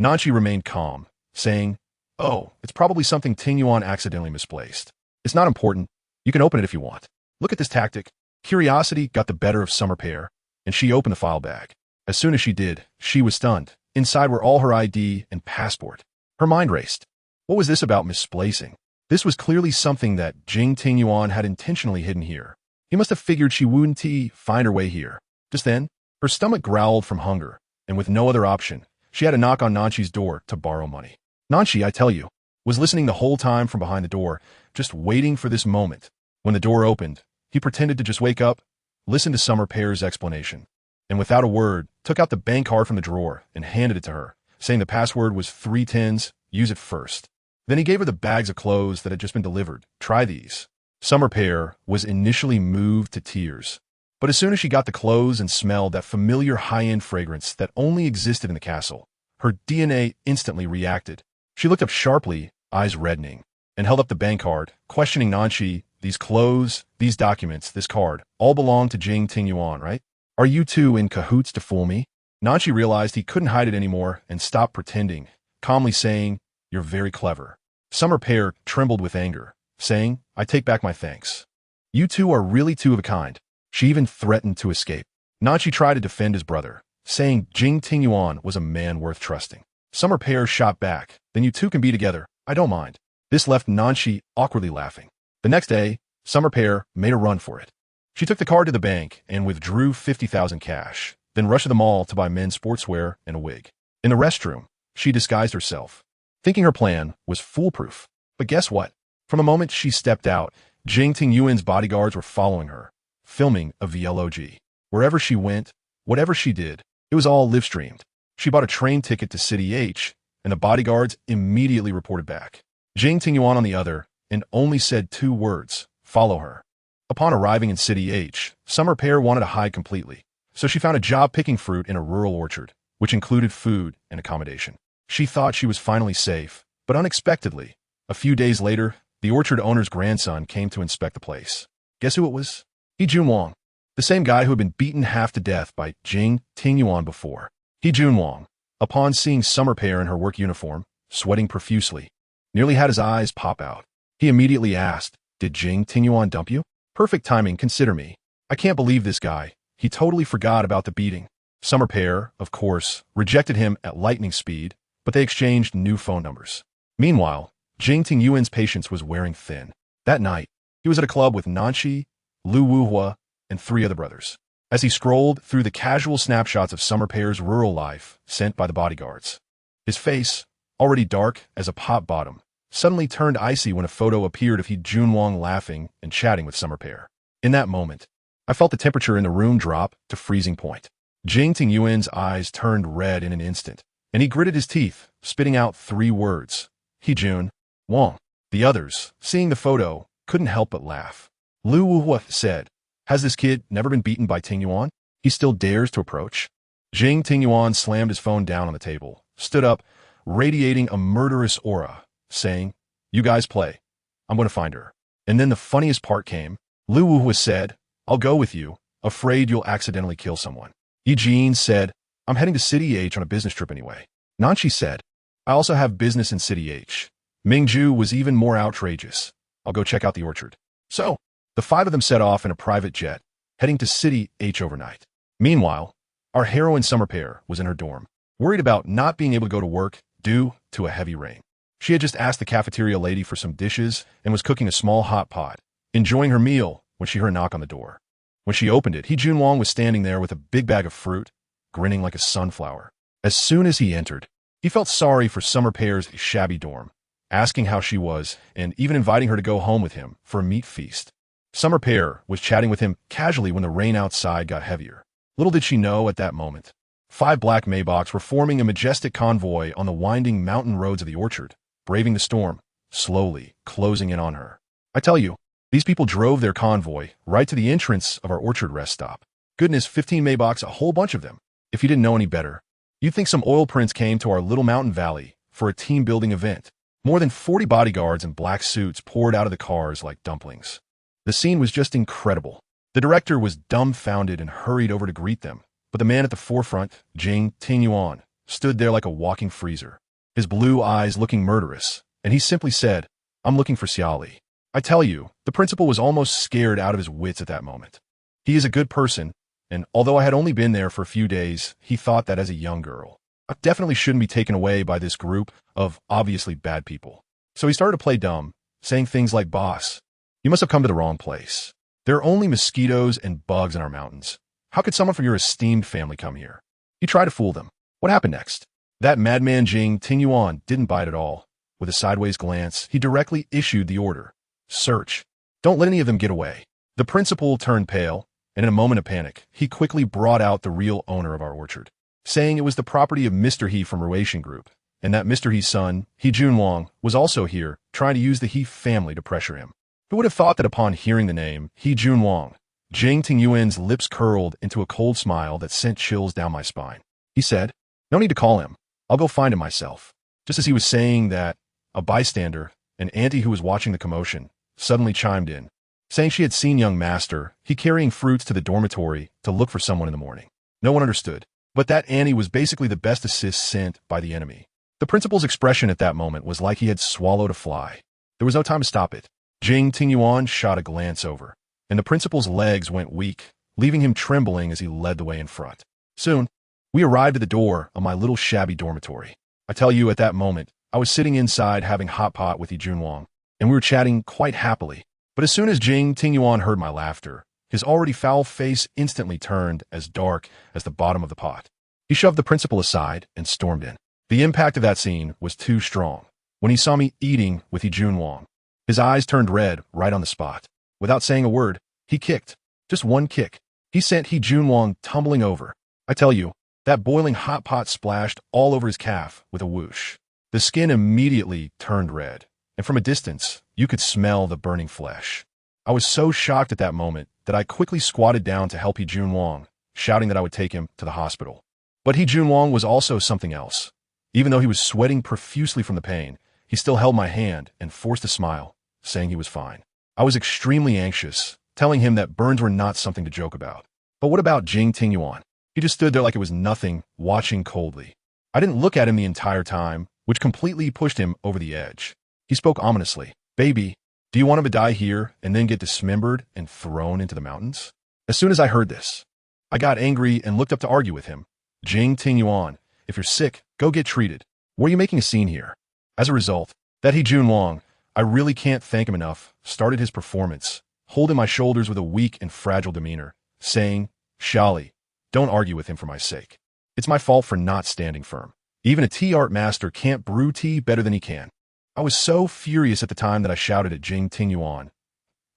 Nanchi remained calm, saying, Oh, it's probably something Tingyuan accidentally misplaced. It's not important. You can open it if you want. Look at this tactic. Curiosity got the better of Summer Pear, and she opened the file bag. As soon as she did, she was stunned. Inside were all her ID and passport. Her mind raced. What was this about misplacing? This was clearly something that Jing Tingyuan had intentionally hidden here. He must have figured she wouldn't find her way here. Just then, her stomach growled from hunger, and with no other option, she had to knock on Nanchi's door to borrow money. Nanchi, I tell you, was listening the whole time from behind the door, just waiting for this moment. When the door opened, he pretended to just wake up, listened to Summer Pear's explanation, and without a word, took out the bank card from the drawer and handed it to her, saying the password was 310s, use it first. Then he gave her the bags of clothes that had just been delivered. Try these. Summer Pear was initially moved to tears, but as soon as she got the clothes and smelled that familiar high-end fragrance that only existed in the castle, her DNA instantly reacted. She looked up sharply, eyes reddening, and held up the bank card, questioning Nanchi, these clothes, these documents, this card, all belong to Jing Tingyuan, right? Are you two in cahoots to fool me? Nanchi realized he couldn't hide it anymore and stopped pretending, calmly saying, You're very clever. Summer Pear trembled with anger, saying, I take back my thanks. You two are really two of a kind. She even threatened to escape. Nanchi tried to defend his brother, saying Jing Tingyuan was a man worth trusting. Summer Pear shot back, then you two can be together, I don't mind. This left Nanchi awkwardly laughing. The next day, Summer Pear made a run for it. She took the card to the bank and withdrew 50,000 cash, then rushed to the mall to buy men's sportswear and a wig. In the restroom, she disguised herself, thinking her plan was foolproof. But guess what? From the moment she stepped out, Jing Tingyuan's bodyguards were following her, filming a vlog. Wherever she went, whatever she did, it was all live-streamed. She bought a train ticket to City H, and the bodyguards immediately reported back. Jing Tingyuan on the other, and only said 2 words, follow her. Upon arriving in City H, Summer Pear wanted to hide completely, so she found a job picking fruit in a rural orchard, which included food and accommodation. She thought she was finally safe, but unexpectedly, a few days later, the orchard owner's grandson came to inspect the place. Guess who it was? He Junwang, the same guy who had been beaten half to death by Jing Tingyuan before. He Junwang, upon seeing Summer Pear in her work uniform, sweating profusely, nearly had his eyes pop out. He immediately asked, Did Jing Tingyuan dump you? Perfect timing, consider me. I can't believe this guy. He totally forgot about the beating. Summer Pear, of course, rejected him at lightning speed, but they exchanged new phone numbers. Meanwhile, Jing Tingyuan's patience was wearing thin. That night, he was at a club with Nanchi, Lu Wuhua, and 3 other brothers. As he scrolled through the casual snapshots of Summer Pear's rural life sent by the bodyguards, his face, already dark as a pot bottom, suddenly turned icy when a photo appeared of He Junwang laughing and chatting with Summer Pear. In that moment, I felt the temperature in the room drop to freezing point. Jing Tingyuan's eyes turned red in an instant, and he gritted his teeth, spitting out 3 words. He Jun Wang. The others, seeing the photo, couldn't help but laugh. Lu Wuhua said, Has this kid never been beaten by Tingyuan? He still dares to approach? Jing Tingyuan slammed his phone down on the table, stood up, radiating a murderous aura, saying, You guys play. I'm going to find her. And then the funniest part came. Lu Wuhua said, I'll go with you, afraid you'll accidentally kill someone. Eugene said, I'm heading to City H on a business trip anyway. Nanchi said, I also have business in City H. Mingju was even more outrageous. I'll go check out the orchard. So, the five of them set off in a private jet, heading to City H overnight. Meanwhile, our heroine Summer Pear was in her dorm, worried about not being able to go to work due to a heavy rain. She had just asked the cafeteria lady for some dishes and was cooking a small hot pot, enjoying her meal when she heard a knock on the door. When she opened it, He Junwang was standing there with a big bag of fruit, grinning like a sunflower. As soon as he entered, he felt sorry for Summer Pear's shabby dorm, asking how she was and even inviting her to go home with him for a meat feast. Summer Pear was chatting with him casually when the rain outside got heavier. Little did she know at that moment, 5 black Maybachs were forming a majestic convoy on the winding mountain roads of the orchard, braving the storm, slowly closing in on her. I tell you, these people drove their convoy right to the entrance of our orchard rest stop. Goodness, 15 Maybachs, a whole bunch of them. If you didn't know any better, you'd think some oil prince came to our little mountain valley for a team-building event. More than 40 bodyguards in black suits poured out of the cars like dumplings. The scene was just incredible. The director was dumbfounded and hurried over to greet them, but the man at the forefront, Jing Tingyuan, stood there like a walking freezer, his blue eyes looking murderous, and he simply said, I'm looking for Xia Li. I tell you, the principal was almost scared out of his wits at that moment. He is a good person, and although I had only been there for a few days, he thought that as a young girl, I definitely shouldn't be taken away by this group of obviously bad people. So he started to play dumb, saying things like, Boss, you must have come to the wrong place. There are only mosquitoes and bugs in our mountains. How could someone from your esteemed family come here? He tried to fool them. What happened next? That madman Jing Tingyuan didn't bite at all. With a sideways glance, he directly issued the order. Search. Don't let any of them get away. The principal turned pale, and in a moment of panic, he quickly brought out the real owner of our orchard, saying it was the property of Mr. He from Relation Group, and that Mr. He's son, He Junwang, was also here, trying to use the He family to pressure him. Who would have thought that upon hearing the name, He Junwang, Jing Tingyuan's lips curled into a cold smile that sent chills down my spine. He said, No need to call him. I'll go find him myself. Just as he was saying that, a bystander, an auntie who was watching the commotion, suddenly chimed in, saying she had seen young master, he carrying fruits to the dormitory to look for someone in the morning. No one understood, but that auntie was basically the best assist sent by the enemy. The principal's expression at that moment was like he had swallowed a fly. There was no time to stop it. Jing Tingyuan shot a glance over, and the principal's legs went weak, leaving him trembling as he led the way in front. Soon, we arrived at the door of my little shabby dormitory. I tell you, at that moment, I was sitting inside having hot pot with Yi Junwang, and we were chatting quite happily. But as soon as Jing Tingyuan heard my laughter, his already foul face instantly turned as dark as the bottom of the pot. He shoved the principal aside and stormed in. The impact of that scene was too strong. When he saw me eating with Yi Junwang, his eyes turned red right on the spot. Without saying a word, he kicked. Just one kick. He sent He Junwang tumbling over. I tell you, that boiling hot pot splashed all over his calf with a whoosh. The skin immediately turned red, and from a distance, you could smell the burning flesh. I was so shocked at that moment that I quickly squatted down to help He Junwang, shouting that I would take him to the hospital. But He Junwang was also something else. Even though he was sweating profusely from the pain, he still held my hand and forced a smile, saying he was fine. I was extremely anxious, telling him that burns were not something to joke about. But what about Jing Tingyuan? He just stood there like it was nothing, watching coldly. I didn't look at him the entire time, which completely pushed him over the edge. He spoke ominously. Baby, do you want him to die here and then get dismembered and thrown into the mountains? As soon as I heard this, I got angry and looked up to argue with him. Jing Tingyuan, if you're sick, go get treated. Were you making a scene here? As a result, that He Junwang, I really can't thank him enough, started his performance, holding my shoulders with a weak and fragile demeanor, saying, Xia Li, don't argue with him for my sake. It's my fault for not standing firm. Even a tea art master can't brew tea better than he can. I was so furious at the time that I shouted at Jing Tingyuan.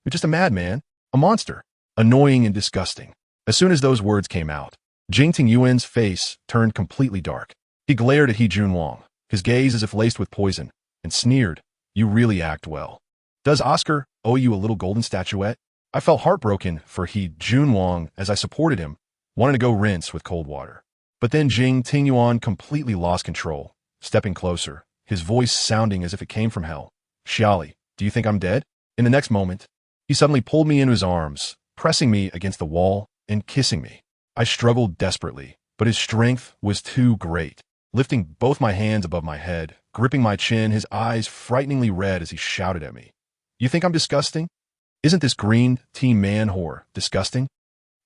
You're just a madman, a monster, annoying and disgusting. As soon as those words came out, Jing Tingyuan's face turned completely dark. He glared at He Junwang, his gaze as if laced with poison, and sneered, You really act well. Does Oscar owe you a little golden statuette? I felt heartbroken for He Junwang as I supported him, wanting to go rinse with cold water. But then Jing Tingyuan completely lost control, stepping closer, his voice sounding as if it came from hell. Xia Li, do you think I'm dead? In the next moment, he suddenly pulled me into his arms, pressing me against the wall and kissing me. I struggled desperately, but his strength was too great. Lifting both my hands above my head, gripping my chin, his eyes frighteningly red as he shouted at me. You think I'm disgusting? Isn't this green tea man whore disgusting?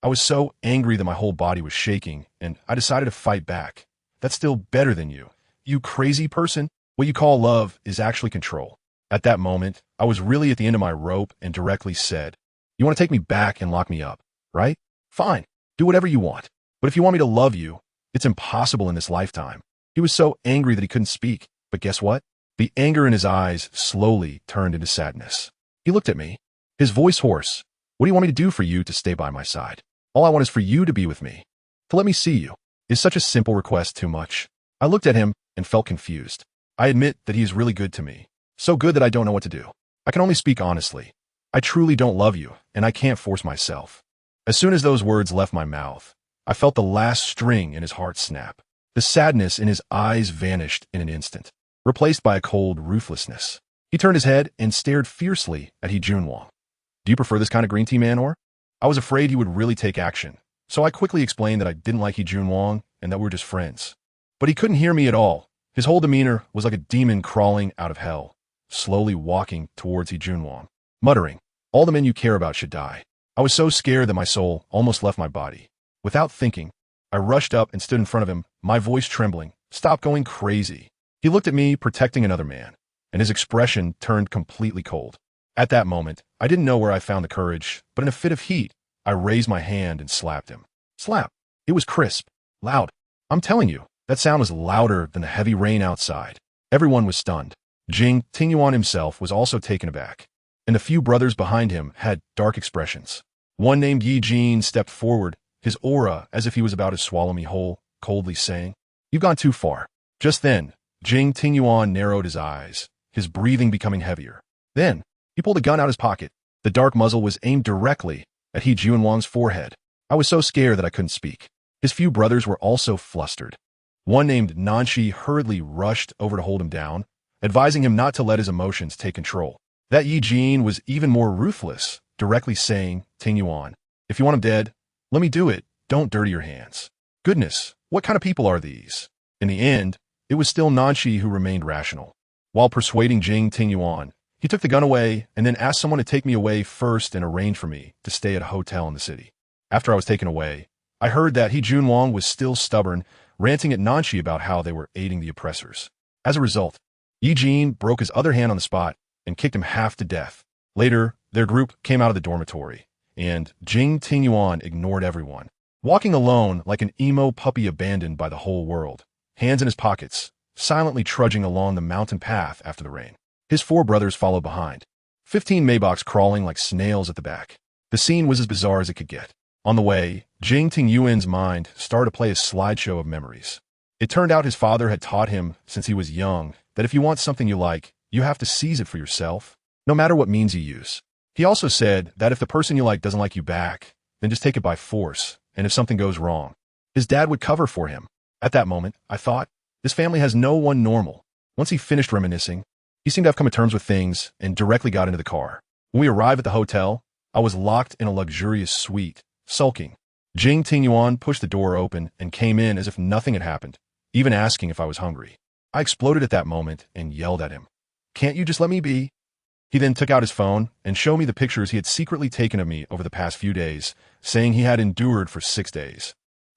I was so angry that my whole body was shaking, and I decided to fight back. That's still better than you. You crazy person. What you call love is actually control. At that moment, I was really at the end of my rope and directly said, you want to take me back and lock me up, right? Fine. Do whatever you want. But if you want me to love you, it's impossible in this lifetime. He was so angry that he couldn't speak. But guess what? The anger in his eyes slowly turned into sadness. He looked at me, his voice hoarse. What do you want me to do for you to stay by my side? All I want is for you to be with me, to let me see you. Is such a simple request too much? I looked at him and felt confused. I admit that he is really good to me. So good that I don't know what to do. I can only speak honestly. I truly don't love you, and I can't force myself. As soon as those words left my mouth, I felt the last string in his heart snap. The sadness in his eyes vanished in an instant, replaced by a cold ruthlessness. He turned his head and stared fiercely at He Junwang. Do you prefer this kind of green tea man, or? I was afraid he would really take action, so I quickly explained that I didn't like He Junwang and that we were just friends. But he couldn't hear me at all. His whole demeanor was like a demon crawling out of hell, slowly walking towards He Junwang, muttering, all the men you care about should die. I was so scared that my soul almost left my body. Without thinking, I rushed up and stood in front of him, my voice trembling. Stop going crazy. He looked at me, protecting another man, and his expression turned completely cold. At that moment, I didn't know where I found the courage, but in a fit of heat, I raised my hand and slapped him. Slap. It was crisp, loud. I'm telling you, that sound was louder than the heavy rain outside. Everyone was stunned. Jing Tingyuan himself was also taken aback, and the few brothers behind him had dark expressions. One named Yi Jin stepped forward, his aura as if he was about to swallow me whole, coldly saying, You've gone too far. Just then, Jing Tingyuan narrowed his eyes, his breathing becoming heavier. Then, he pulled a gun out of his pocket. The dark muzzle was aimed directly at He Junwang's forehead. I was so scared that I couldn't speak. His few brothers were also flustered. One named Nanshi hurriedly rushed over to hold him down, advising him not to let his emotions take control. That Yi Jin was even more ruthless, directly saying, Tingyuan, if you want him dead, let me do it. Don't dirty your hands. Goodness, what kind of people are these? In the end, it was still Nanshi who remained rational. While persuading Jing Tingyuan, he took the gun away and then asked someone to take me away first and arrange for me to stay at a hotel in the city. After I was taken away, I heard that He Junwang was still stubborn, ranting at Nanshi about how they were aiding the oppressors. As a result, Yi Jin broke his other hand on the spot and kicked him half to death. Later, their group came out of the dormitory, and Jing Tingyuan ignored everyone, walking alone like an emo puppy abandoned by the whole world, hands in his pockets, silently trudging along the mountain path after the rain. His 4 brothers followed behind, 15 Maybachs crawling like snails at the back. The scene was as bizarre as it could get. On the way, Jing Tingyuan's mind started to play a slideshow of memories. It turned out his father had taught him since he was young that if you want something you like, you have to seize it for yourself, no matter what means you use. He also said that if the person you like doesn't like you back, then just take it by force, and if something goes wrong, his dad would cover for him. At that moment, I thought, this family has no one normal. Once he finished reminiscing, he seemed to have come to terms with things and directly got into the car. When we arrived at the hotel, I was locked in a luxurious suite, sulking. Jing Tingyuan pushed the door open and came in as if nothing had happened, even asking if I was hungry. I exploded at that moment and yelled at him. Can't you just let me be? He then took out his phone and showed me the pictures he had secretly taken of me over the past few days, saying he had endured for 6 days.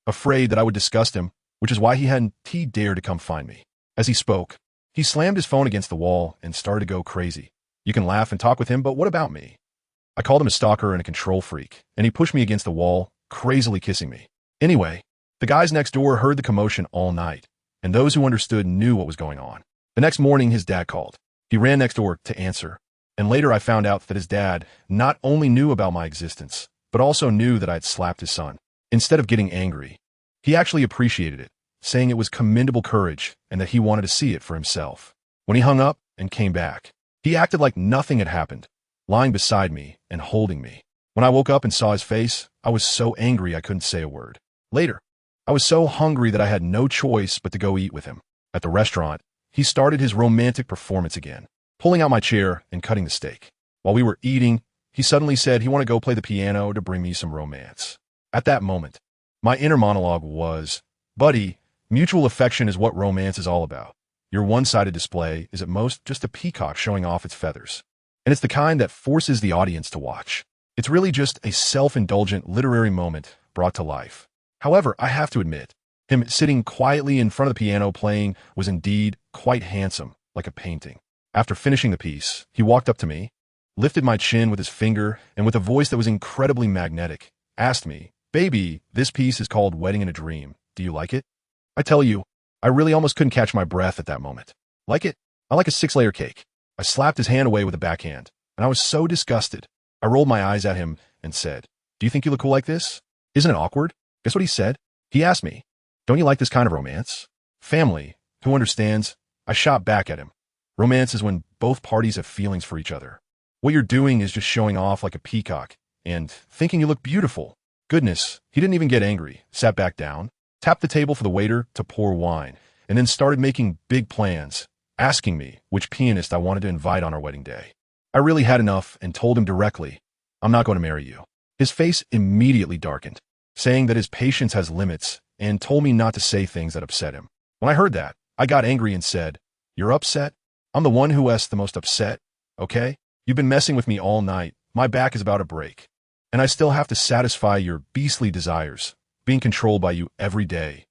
Afraid that I would disgust him, which is why he hadn't dared to come find me. As he spoke, he slammed his phone against the wall and started to go crazy. You can laugh and talk with him, but what about me? I called him a stalker and a control freak, and he pushed me against the wall, crazily kissing me. Anyway, the guys next door heard the commotion all night, and those who understood knew what was going on. The next morning, his dad called. He ran next door to answer, and later I found out that his dad not only knew about my existence, but also knew that I had slapped his son. Instead of getting angry, he actually appreciated it, saying it was commendable courage and that he wanted to see it for himself. When he hung up and came back, he acted like nothing had happened, lying beside me and holding me. When I woke up and saw his face, I was so angry I couldn't say a word. Later, I was so hungry that I had no choice but to go eat with him. At the restaurant, he started his romantic performance again, pulling out my chair and cutting the steak. While we were eating, he suddenly said he wanted to go play the piano to bring me some romance. At that moment, my inner monologue was, buddy, mutual affection is what romance is all about. Your one-sided display is at most just a peacock showing off its feathers. And it's the kind that forces the audience to watch. It's really just a self-indulgent literary moment brought to life. However, I have to admit, him sitting quietly in front of the piano playing was indeed quite handsome, like a painting. After finishing the piece, he walked up to me, lifted my chin with his finger, and with a voice that was incredibly magnetic, asked me, "Baby, this piece is called Wedding in a Dream. Do you like it?" I tell you, I really almost couldn't catch my breath at that moment. Like it? I like a 6-layer cake. I slapped his hand away with a backhand, and I was so disgusted. I rolled my eyes at him and said, "Do you think you look cool like this? Isn't it awkward?" Guess what he said? He asked me, "Don't you like this kind of romance?" Family, who understands? I shot back at him. Romance is when both parties have feelings for each other. What you're doing is just showing off like a peacock and thinking you look beautiful. Goodness, he didn't even get angry, sat back down, tapped the table for the waiter to pour wine, and then started making big plans, asking me which pianist I wanted to invite on our wedding day. I really had enough and told him directly, "I'm not going to marry you." His face immediately darkened, saying that his patience has limits, and told me not to say things that upset him. When I heard that, I got angry and said, "You're upset? I'm the one who is the most upset, okay? You've been messing with me all night. My back is about to break. And I still have to satisfy your beastly desires, being controlled by you every day.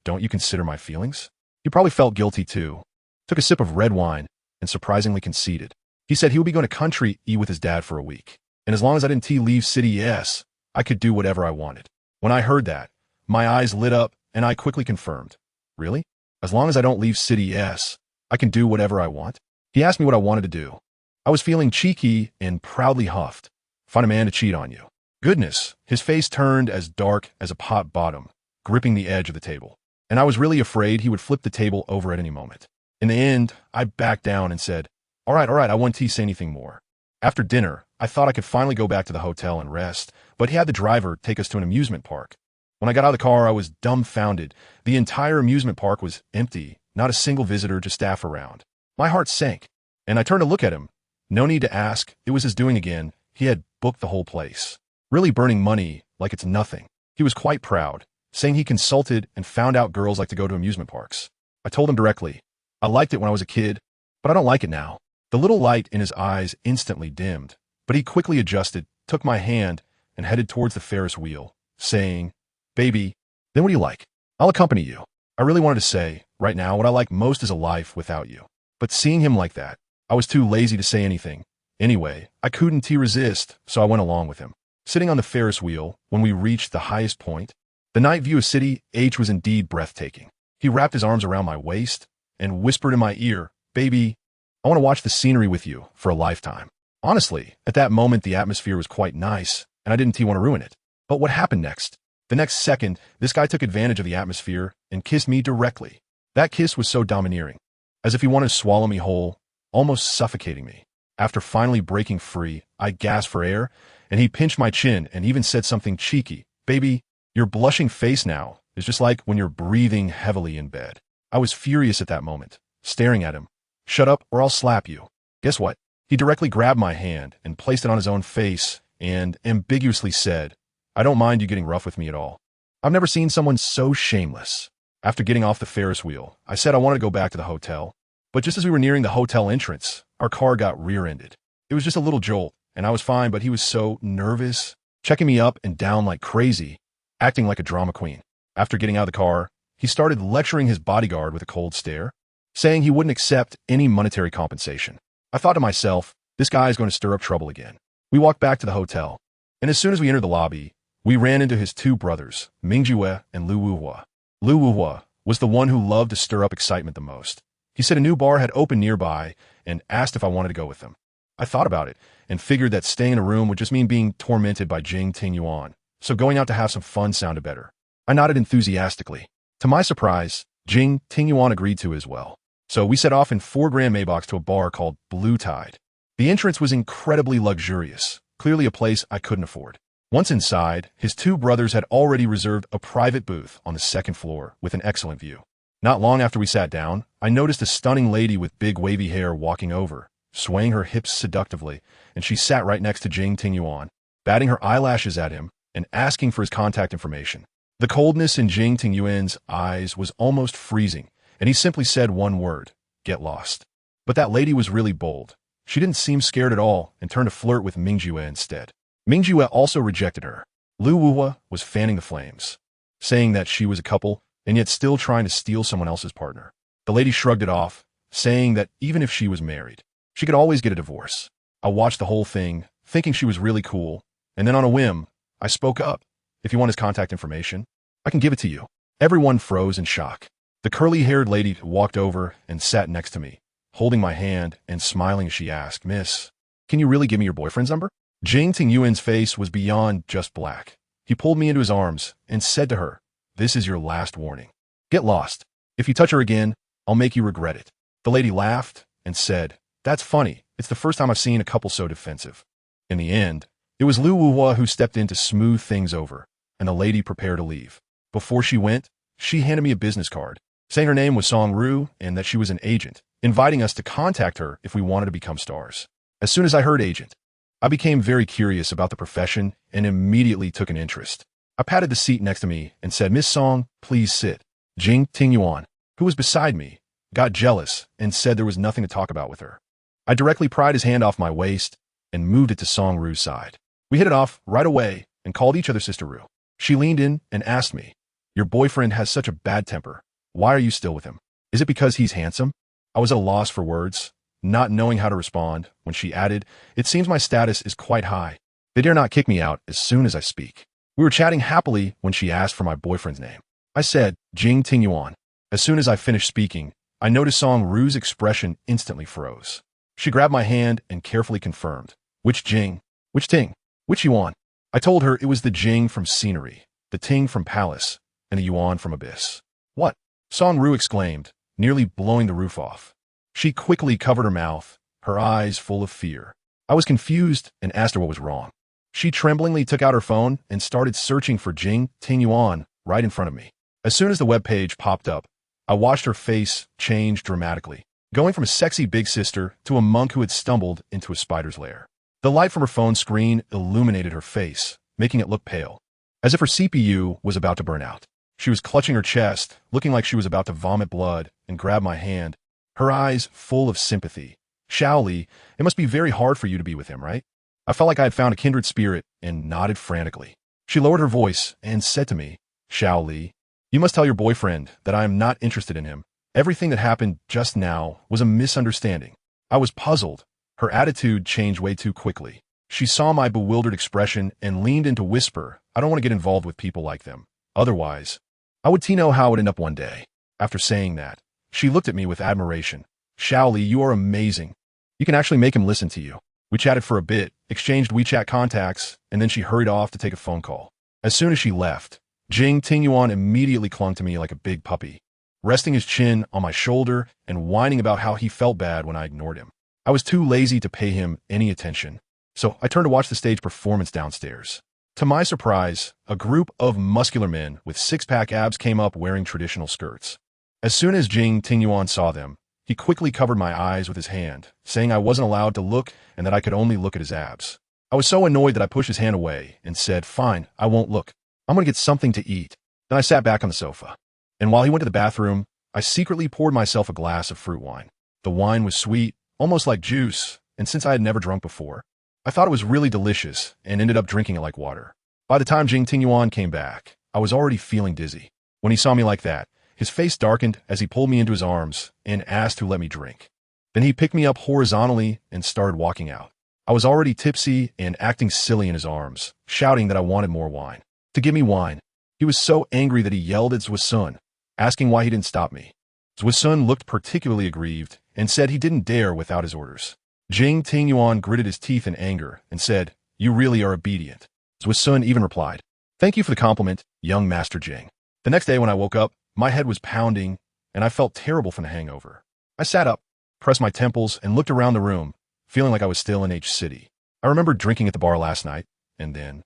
Don't you consider my feelings?" He probably felt guilty too. Took a sip of red wine and surprisingly conceded. He said he would be going to country with his dad for a week. And as long as I didn't leave city, yes, I could do whatever I wanted. When I heard that, my eyes lit up and I quickly confirmed. Really? As long as I don't leave city, yes, I can do whatever I want? He asked me what I wanted to do. I was feeling cheeky and proudly huffed. Find a man to cheat on you. Goodness, his face turned as dark as a pot bottom, gripping the edge of the table. And I was really afraid he would flip the table over at any moment. In the end, I backed down and said, all right, I won't say anything more. After dinner, I thought I could finally go back to the hotel and rest, but he had the driver take us to an amusement park. When I got out of the car, I was dumbfounded. The entire amusement park was empty, not a single visitor, just staff around. My heart sank, and I turned to look at him. No need to ask, it was his doing again. He had booked the whole place, really burning money like it's nothing. He was quite proud, saying he consulted and found out girls like to go to amusement parks. I told him directly, I liked it when I was a kid, but I don't like it now. The little light in his eyes instantly dimmed, but he quickly adjusted, took my hand, and headed towards the Ferris wheel, saying, baby, then what do you like? I'll accompany you. I really wanted to say, right now, what I like most is a life without you. But seeing him like that, I was too lazy to say anything. Anyway, I couldn't resist, so I went along with him. Sitting on the Ferris wheel, when we reached the highest point, the night view of City H was indeed breathtaking. He wrapped his arms around my waist and whispered in my ear, baby, I want to watch the scenery with you for a lifetime. Honestly, at that moment, the atmosphere was quite nice, and I didn't want to ruin it. But what happened next? The next second, this guy took advantage of the atmosphere and kissed me directly. That kiss was so domineering, as if he wanted to swallow me whole, almost suffocating me. After finally breaking free, I gasped for air, and he pinched my chin and even said something cheeky. Baby, your blushing face now is just like when you're breathing heavily in bed. I was furious at that moment, staring at him. Shut up or I'll slap you. Guess what? He directly grabbed my hand and placed it on his own face and ambiguously said, I don't mind you getting rough with me at all. I've never seen someone so shameless. After getting off the Ferris wheel, I said I wanted to go back to the hotel. But just as we were nearing the hotel entrance, our car got rear-ended. It was just a little jolt, and I was fine, but he was so nervous, checking me up and down like crazy, acting like a drama queen. After getting out of the car, he started lecturing his bodyguard with a cold stare, saying he wouldn't accept any monetary compensation. I thought to myself, this guy is going to stir up trouble again. We walked back to the hotel, and as soon as we entered the lobby, we ran into his two brothers, Mingjue and Lu Wuhua. Lu Wuhua was the one who loved to stir up excitement the most. He said a new bar had opened nearby and asked if I wanted to go with him. I thought about it and figured that staying in a room would just mean being tormented by Jing Tingyuan, so going out to have some fun sounded better. I nodded enthusiastically. To my surprise, Jing Tingyuan agreed to as well. So we set off in 4 Grand Maybachs to a bar called Blue Tide. The entrance was incredibly luxurious, clearly a place I couldn't afford. Once inside, his two brothers had already reserved a private booth on the 2nd floor with an excellent view. Not long after we sat down, I noticed a stunning lady with big wavy hair walking over, swaying her hips seductively, and she sat right next to Jing Tingyuan, batting her eyelashes at him, and asking for his contact information. The coldness in Jing Tingyuan's eyes was almost freezing, and he simply said one word, "Get lost." But that lady was really bold. She didn't seem scared at all and turned to flirt with Mingjue instead. Mingjue also rejected her. Lu Wuhua was fanning the flames, saying that she was a couple and yet still trying to steal someone else's partner. The lady shrugged it off, saying that even if she was married, she could always get a divorce. I watched the whole thing, thinking she was really cool, and then on a whim, I spoke up. "If you want his contact information, I can give it to you." Everyone froze in shock. The curly-haired lady walked over and sat next to me, holding my hand and smiling as she asked, "Miss, can you really give me your boyfriend's number?" Jing Tingyuan's face was beyond just black. He pulled me into his arms and said to her, "This is your last warning. Get lost. If you touch her again, I'll make you regret it." The lady laughed and said, "That's funny. It's the first time I've seen a couple so defensive." In the end, it was Lu Wuhua who stepped in to smooth things over, and the lady prepared to leave. Before she went, she handed me a business card, saying her name was Song Ru and that she was an agent, inviting us to contact her if we wanted to become stars. As soon as I heard agent, I became very curious about the profession and immediately took an interest. I patted the seat next to me and said, "Miss Song, please sit." Jing Tingyuan, who was beside me, got jealous and said there was nothing to talk about with her. I directly pried his hand off my waist and moved it to Song Ru's side. We hit it off right away and called each other Sister Ru. She leaned in and asked me, "Your boyfriend has such a bad temper. Why are you still with him? Is it because he's handsome?" I was at a loss for words, not knowing how to respond, when she added, "It seems my status is quite high. They dare not kick me out as soon as I speak." We were chatting happily when she asked for my boyfriend's name. I said, "Jing Tingyuan." As soon as I finished speaking, I noticed Song Ru's expression instantly froze. She grabbed my hand and carefully confirmed, "Which Jing? Which Ting? Which Yuan?" I told her it was the Jing from Scenery, the Ting from Palace, and the Yuan from Abyss. "What?" Song Ru exclaimed, nearly blowing the roof off. She quickly covered her mouth, her eyes full of fear. I was confused and asked her what was wrong. She tremblingly took out her phone and started searching for Jing Tingyuan right in front of me. As soon as the web page popped up, I watched her face change dramatically, going from a sexy big sister to a monk who had stumbled into a spider's lair. The light from her phone screen illuminated her face, making it look pale, as if her CPU was about to burn out. She was clutching her chest, looking like she was about to vomit blood, and grabbed my hand, her eyes full of sympathy. "Xia Li, it must be very hard for you to be with him, right?" I felt like I had found a kindred spirit and nodded frantically. She lowered her voice and said to me, "Xia Li, you must tell your boyfriend that I am not interested in him. Everything that happened just now was a misunderstanding." I was puzzled. Her attitude changed way too quickly. She saw my bewildered expression and leaned in to whisper, "I don't want to get involved with people like them. Otherwise, I would know how it would end up one day." After saying that, she looked at me with admiration. "Xia Li, you are amazing. You can actually make him listen to you." We chatted for a bit, exchanged WeChat contacts, and then she hurried off to take a phone call. As soon as she left, Jing Tingyuan immediately clung to me like a big puppy, resting his chin on my shoulder and whining about how he felt bad when I ignored him. I was too lazy to pay him any attention, so I turned to watch the stage performance downstairs. To my surprise, a group of muscular men with six-pack abs came up wearing traditional skirts. As soon as Jing Tingyuan saw them, he quickly covered my eyes with his hand, saying I wasn't allowed to look and that I could only look at his abs. I was so annoyed that I pushed his hand away and said, "Fine, I won't look. I'm going to get something to eat." Then I sat back on the sofa. And while he went to the bathroom, I secretly poured myself a glass of fruit wine. The wine was sweet, almost like juice, and since I had never drunk before, I thought it was really delicious and ended up drinking it like water. By the time Jing Tingyuan came back, I was already feeling dizzy. When he saw me like that, his face darkened as he pulled me into his arms and asked to let me drink. Then he picked me up horizontally and started walking out. I was already tipsy and acting silly in his arms, shouting that I wanted more wine. To give me wine. He was so angry that he yelled at Zwisun, asking why he didn't stop me. Zwisun looked particularly aggrieved and said he didn't dare without his orders. Jing Tingyuan gritted his teeth in anger and said, "You really are obedient." Zwisun even replied, "Thank you for the compliment, young Master Jing." The next day when I woke up, my head was pounding and I felt terrible from the hangover. I sat up, pressed my temples, and looked around the room, feeling like I was still in H-City. I remembered drinking at the bar last night, and then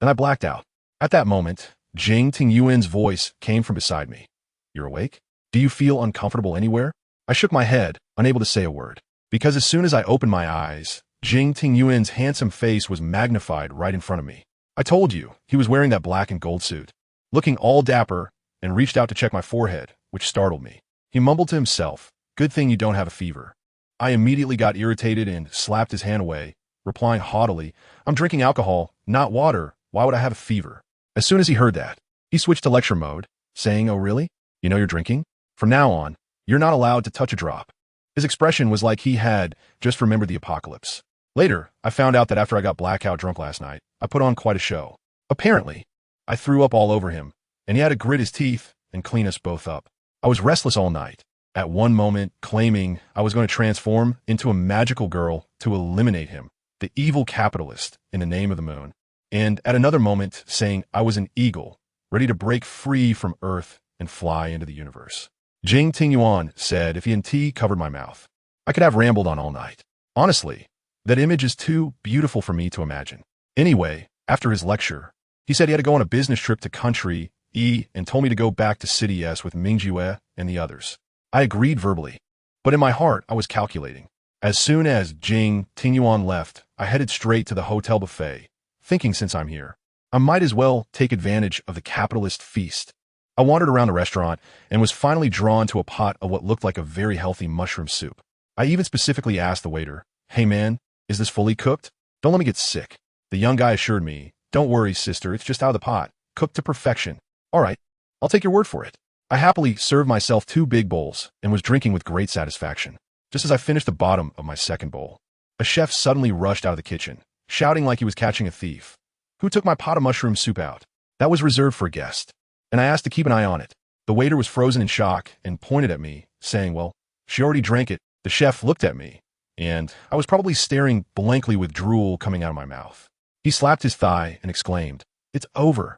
I blacked out. At that moment, Jing Tingyuan's voice came from beside me. "You're awake? Do you feel uncomfortable anywhere?" I shook my head, unable to say a word, because as soon as I opened my eyes, Jing Tingyuan's handsome face was magnified right in front of me. I told you, he was wearing that black and gold suit, looking all dapper, and reached out to check my forehead, which startled me. He mumbled to himself, "Good thing you don't have a fever." I immediately got irritated and slapped his hand away, replying haughtily, "I'm drinking alcohol, not water. Why would I have a fever?" As soon as he heard that, he switched to lecture mode, saying, "Oh really? You know you're drinking? From now on, you're not allowed to touch a drop." His expression was like he had just remembered the apocalypse. Later, I found out that after I got blackout drunk last night, I put on quite a show. Apparently, I threw up all over him, and he had to grit his teeth and clean us both up. I was restless all night, at one moment claiming I was going to transform into a magical girl to eliminate him, the evil capitalist, in the name of the moon, and at another moment saying I was an eagle, ready to break free from Earth and fly into the universe. Jing Tingyuan said if he and tea covered my mouth, I could have rambled on all night. Honestly, that image is too beautiful for me to imagine. Anyway, after his lecture, he said he had to go on a business trip to country E and told me to go back to City S with Mingjue and the others. I agreed verbally, but in my heart I was calculating. As soon as Jing Tingyuan left, I headed straight to the hotel buffet, thinking since I'm here, I might as well take advantage of the capitalist feast. I wandered around the restaurant and was finally drawn to a pot of what looked like a very healthy mushroom soup. I even specifically asked the waiter, "Hey man, is this fully cooked? Don't let me get sick." The young guy assured me, "Don't worry, sister, it's just out of the pot, cooked to perfection." All right, I'll take your word for it. I happily served myself 2 big bowls and was drinking with great satisfaction. Just as I finished the bottom of my second bowl, a chef suddenly rushed out of the kitchen, shouting like he was catching a thief. "Who took my pot of mushroom soup out? That was reserved for a guest." And I asked to keep an eye on it. The waiter was frozen in shock and pointed at me, saying, "Well, she already drank it." The chef looked at me, and I was probably staring blankly with drool coming out of my mouth. He slapped his thigh and exclaimed, "It's over.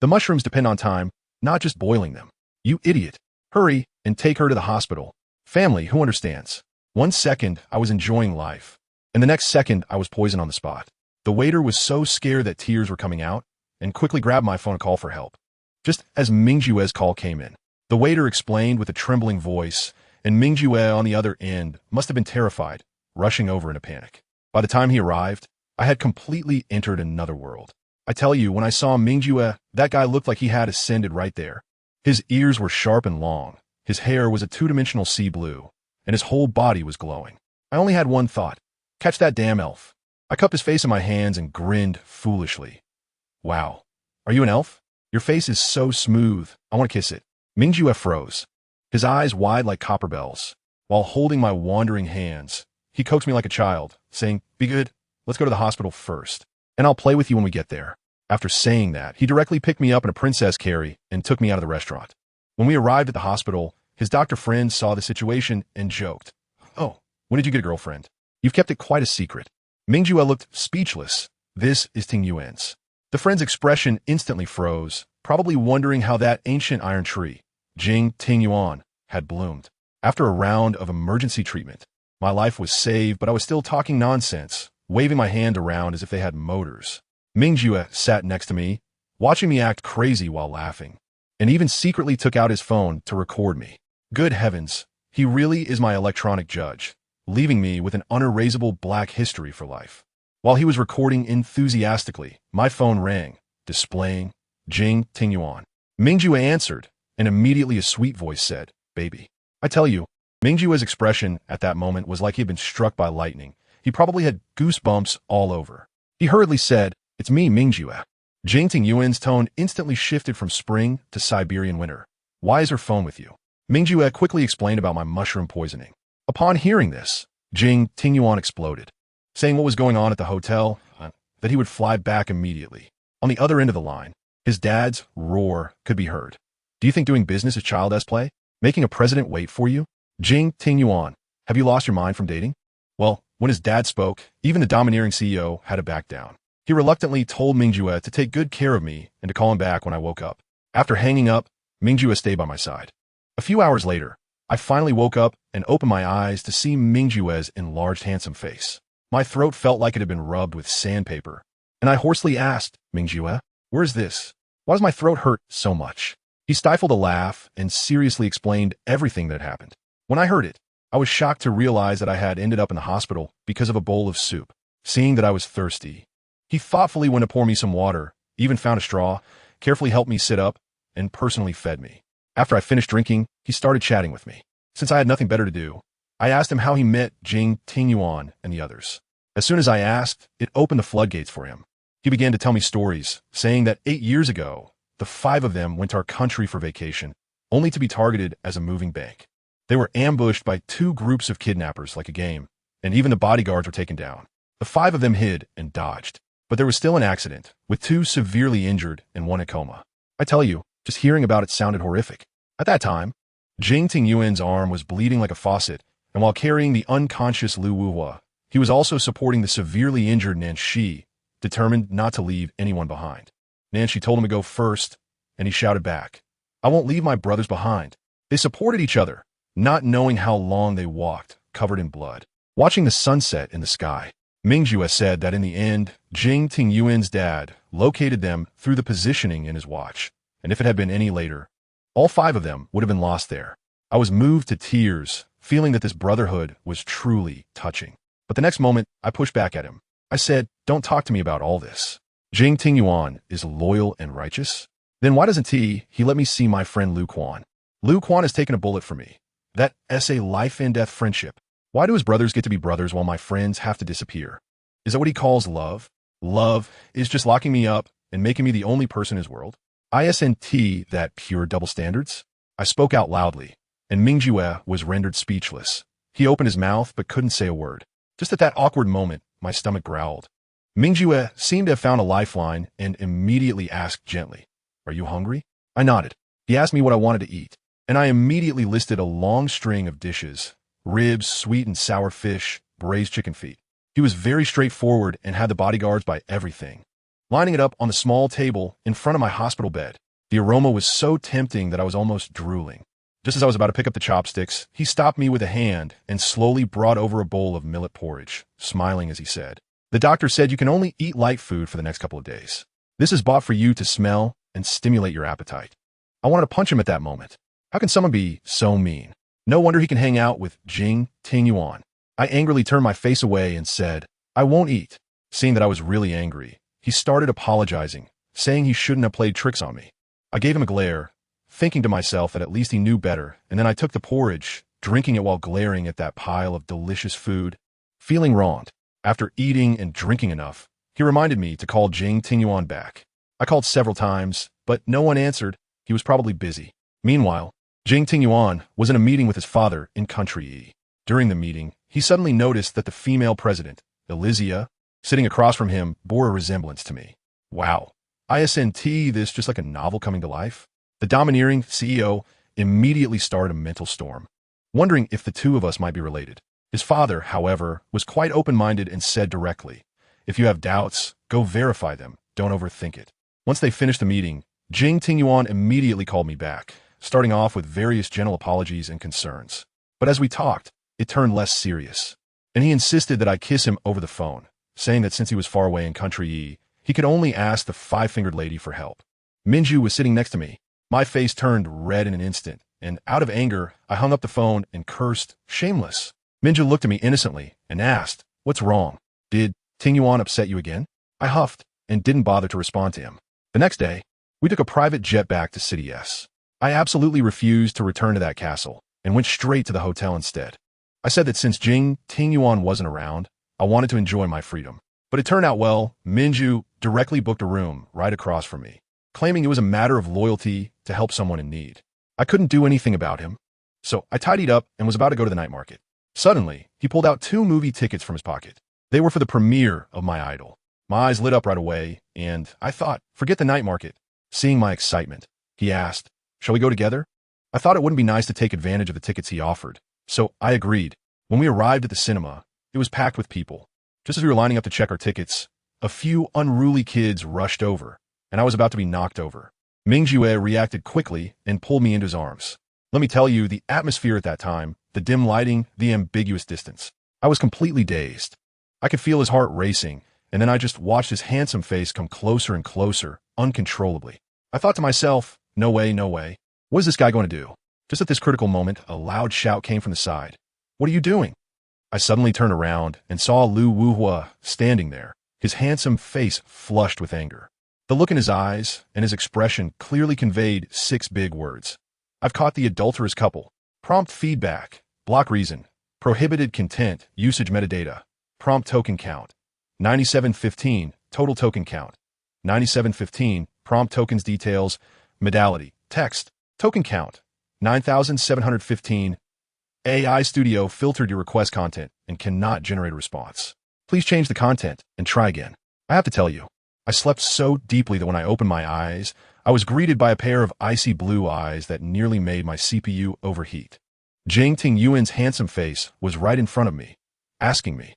The mushrooms depend on time, not just boiling them. You idiot. Hurry and take her to the hospital." Family, who understands? 1 second, I was enjoying life, and the next second, I was poisoned on the spot. The waiter was so scared that tears were coming out and quickly grabbed my phone to call for help. Just as Mingjue's call came in, the waiter explained with a trembling voice, and Mingjue on the other end must have been terrified, rushing over in a panic. By the time he arrived, I had completely entered another world. I tell you, when I saw Mingjue, that guy looked like he had ascended right there. His ears were sharp and long, his hair was a 2-dimensional sea blue, and his whole body was glowing. I only had one thought: catch that damn elf. I cupped his face in my hands and grinned foolishly. "Wow, are you an elf? Your face is so smooth, I want to kiss it." Mingjue froze, his eyes wide like copper bells. While holding my wandering hands, he coaxed me like a child, saying, "Be good, let's go to the hospital first, and I'll play with you when we get there." After saying that, he directly picked me up in a princess carry and took me out of the restaurant. When we arrived at the hospital, his doctor friend saw the situation and joked, "Oh, when did you get a girlfriend? You've kept it quite a secret." Mingjue looked speechless. This is Tingyuan's. The friend's expression instantly froze, probably wondering how that ancient iron tree, Jing Tingyuan, had bloomed. After a round of emergency treatment, my life was saved, but I was still talking nonsense, waving my hand around as if they had motors. Mingjue sat next to me, watching me act crazy while laughing, and even secretly took out his phone to record me. Good heavens, he really is my electronic judge, leaving me with an unerasable black history for life. While he was recording enthusiastically, my phone rang, displaying Jing Tingyuan. Mingjue answered, and immediately a sweet voice said, "Baby." I tell you, Mingjue's expression at that moment was like he had been struck by lightning. He probably had goosebumps all over. He hurriedly said, "It's me, Mingjue." Jing Tingyuan's tone instantly shifted from spring to Siberian winter. "Why is her phone with you?" Mingjue quickly explained about my mushroom poisoning. Upon hearing this, Jing Tingyuan exploded, saying what was going on at the hotel, that he would fly back immediately. On the other end of the line, his dad's roar could be heard. "Do you think doing business is child's play? Making a president wait for you? Jing Tingyuan, have you lost your mind from dating?" Well, when his dad spoke, even the domineering CEO had to back down. He reluctantly told Mingjue to take good care of me and to call him back when I woke up. After hanging up, Mingjue stayed by my side. A few hours later, I finally woke up and opened my eyes to see Mingjue's enlarged handsome face. My throat felt like it had been rubbed with sandpaper, and I hoarsely asked, "Mingjue, where's this? Why does my throat hurt so much?" He stifled a laugh and seriously explained everything that had happened. When I heard it, I was shocked to realize that I had ended up in the hospital because of a bowl of soup. Seeing that I was thirsty, he thoughtfully went to pour me some water even found a straw, carefully helped me sit up, and personally fed me. After I finished drinking, he started chatting with me. Since I had nothing better to do, I asked him how he met Jing Tingyuan and the others. As soon as I asked, it opened the floodgates for him. He began to tell me stories, saying that 8 years ago, the 5 of them went to our country for vacation, only to be targeted as a moving bank. They were ambushed by 2 groups of kidnappers like a game, and even the bodyguards were taken down. The 5 of them hid and dodged, but there was still an accident, with 2 severely injured and 1 in coma. I tell you, just hearing about it sounded horrific. At that time, Jing Tingyuan's arm was bleeding like a faucet, and while carrying the unconscious Lu Wuhua, he was also supporting the severely injured Nanshi, determined not to leave anyone behind. Nanshi told him to go first, and he shouted back, "I won't leave my brothers behind." They supported each other, not knowing how long they walked, covered in blood. Watching the sunset in the sky, Mingjue said that in the end, Jing Tingyuan's dad located them through the positioning in his watch, and if it had been any later, all 5 of them would have been lost there. I was moved to tears, feeling that this brotherhood was truly touching. But the next moment, I pushed back at him. I said, "Don't talk to me about all this. Jing Tingyuan is loyal and righteous. Then why doesn't he let me see my friend Lu Quan? Lu Quan has taken a bullet for me. That's a life and death friendship. Why do his brothers get to be brothers while my friends have to disappear? Is that what he calls love? Love is just locking me up and making me the only person in his world? Isn't that pure double standards?" I spoke out loudly, and Mingjue was rendered speechless. He opened his mouth but couldn't say a word. Just at that awkward moment, my stomach growled. Mingjue seemed to have found a lifeline and immediately asked gently, "Are you hungry?" I nodded. He asked me what I wanted to eat, and I immediately listed a long string of dishes: ribs, sweet and sour fish, braised chicken feet. He was very straightforward and had the bodyguards by everything, lining it up on the small table in front of my hospital bed. The aroma was so tempting that I was almost drooling. Just as I was about to pick up the chopsticks, he stopped me with a hand and slowly brought over a bowl of millet porridge, smiling as he said, "The doctor said you can only eat light food for the next couple of days. This is bought for you to smell and stimulate your appetite." I wanted to punch him at that moment. How can someone be so mean? No wonder he can hang out with Jing Tingyuan. I angrily turned my face away and said, "I won't eat." Seeing that I was really angry, he started apologizing, saying he shouldn't have played tricks on me. I gave him a glare, thinking to myself that at least he knew better, and then I took the porridge, drinking it while glaring at that pile of delicious food, feeling wronged. After eating and drinking enough, he reminded me to call Jing Tingyuan back. I called several times, but no one answered. He was probably busy. Meanwhile, Jing Tingyuan was in a meeting with his father in Country E. During the meeting, he suddenly noticed that the female president, Elizia, sitting across from him, bore a resemblance to me. Wow. Isn't this just like a novel coming to life? The domineering CEO immediately started a mental storm, wondering if the 2 of us might be related. His father, however, was quite open-minded and said directly, "If you have doubts, go verify them. Don't overthink it." Once they finished the meeting, Jing Tingyuan immediately called me back, starting off with various gentle apologies and concerns. But as we talked, it turned less serious, and he insisted that I kiss him over the phone, saying that since he was far away in Country E, he could only ask the 5-fingered lady for help. Minju was sitting next to me. My face turned red in an instant, and out of anger, I hung up the phone and cursed, "Shameless." Minju looked at me innocently and asked, "What's wrong? Did Tingyuan upset you again?" I huffed and didn't bother to respond to him. The next day, we took a private jet back to City S. I absolutely refused to return to that castle and went straight to the hotel instead. I said that since Jing Tingyuan wasn't around, I wanted to enjoy my freedom. But it turned out well. Minju directly booked a room right across from me, claiming it was a matter of loyalty to help someone in need. I couldn't do anything about him, so I tidied up and was about to go to the night market. Suddenly, he pulled out 2 movie tickets from his pocket. They were for the premiere of my idol. My eyes lit up right away, and I thought, forget the night market. Seeing my excitement, he asked, "Shall we go together?" I thought it wouldn't be nice to take advantage of the tickets he offered, so I agreed. When we arrived at the cinema, it was packed with people. Just as we were lining up to check our tickets, a few unruly kids rushed over, and I was about to be knocked over. Mingjue reacted quickly and pulled me into his arms. Let me tell you, the atmosphere at that time, the dim lighting, the ambiguous distance. I was completely dazed. I could feel his heart racing, and then I just watched his handsome face come closer and closer, uncontrollably. I thought to myself, no way, no way. What is this guy going to do? Just at this critical moment, a loud shout came from the side. "What are you doing?" I suddenly turned around and saw Lu Wuhua standing there, his handsome face flushed with anger. The look in his eyes and his expression clearly conveyed 6 big words. I've caught the adulterous couple. Prompt feedback. Block reason. Prohibited content. Usage metadata. Prompt token count. 9715. Total token count. 9715. Prompt tokens details. Modality. Text. Token count. 9715. AI Studio filtered your request content and cannot generate a response. Please change the content and try again. I have to tell you, I slept so deeply that when I opened my eyes, I was greeted by a pair of icy blue eyes that nearly made my CPU overheat. Jing Tingyuan's handsome face was right in front of me, asking me,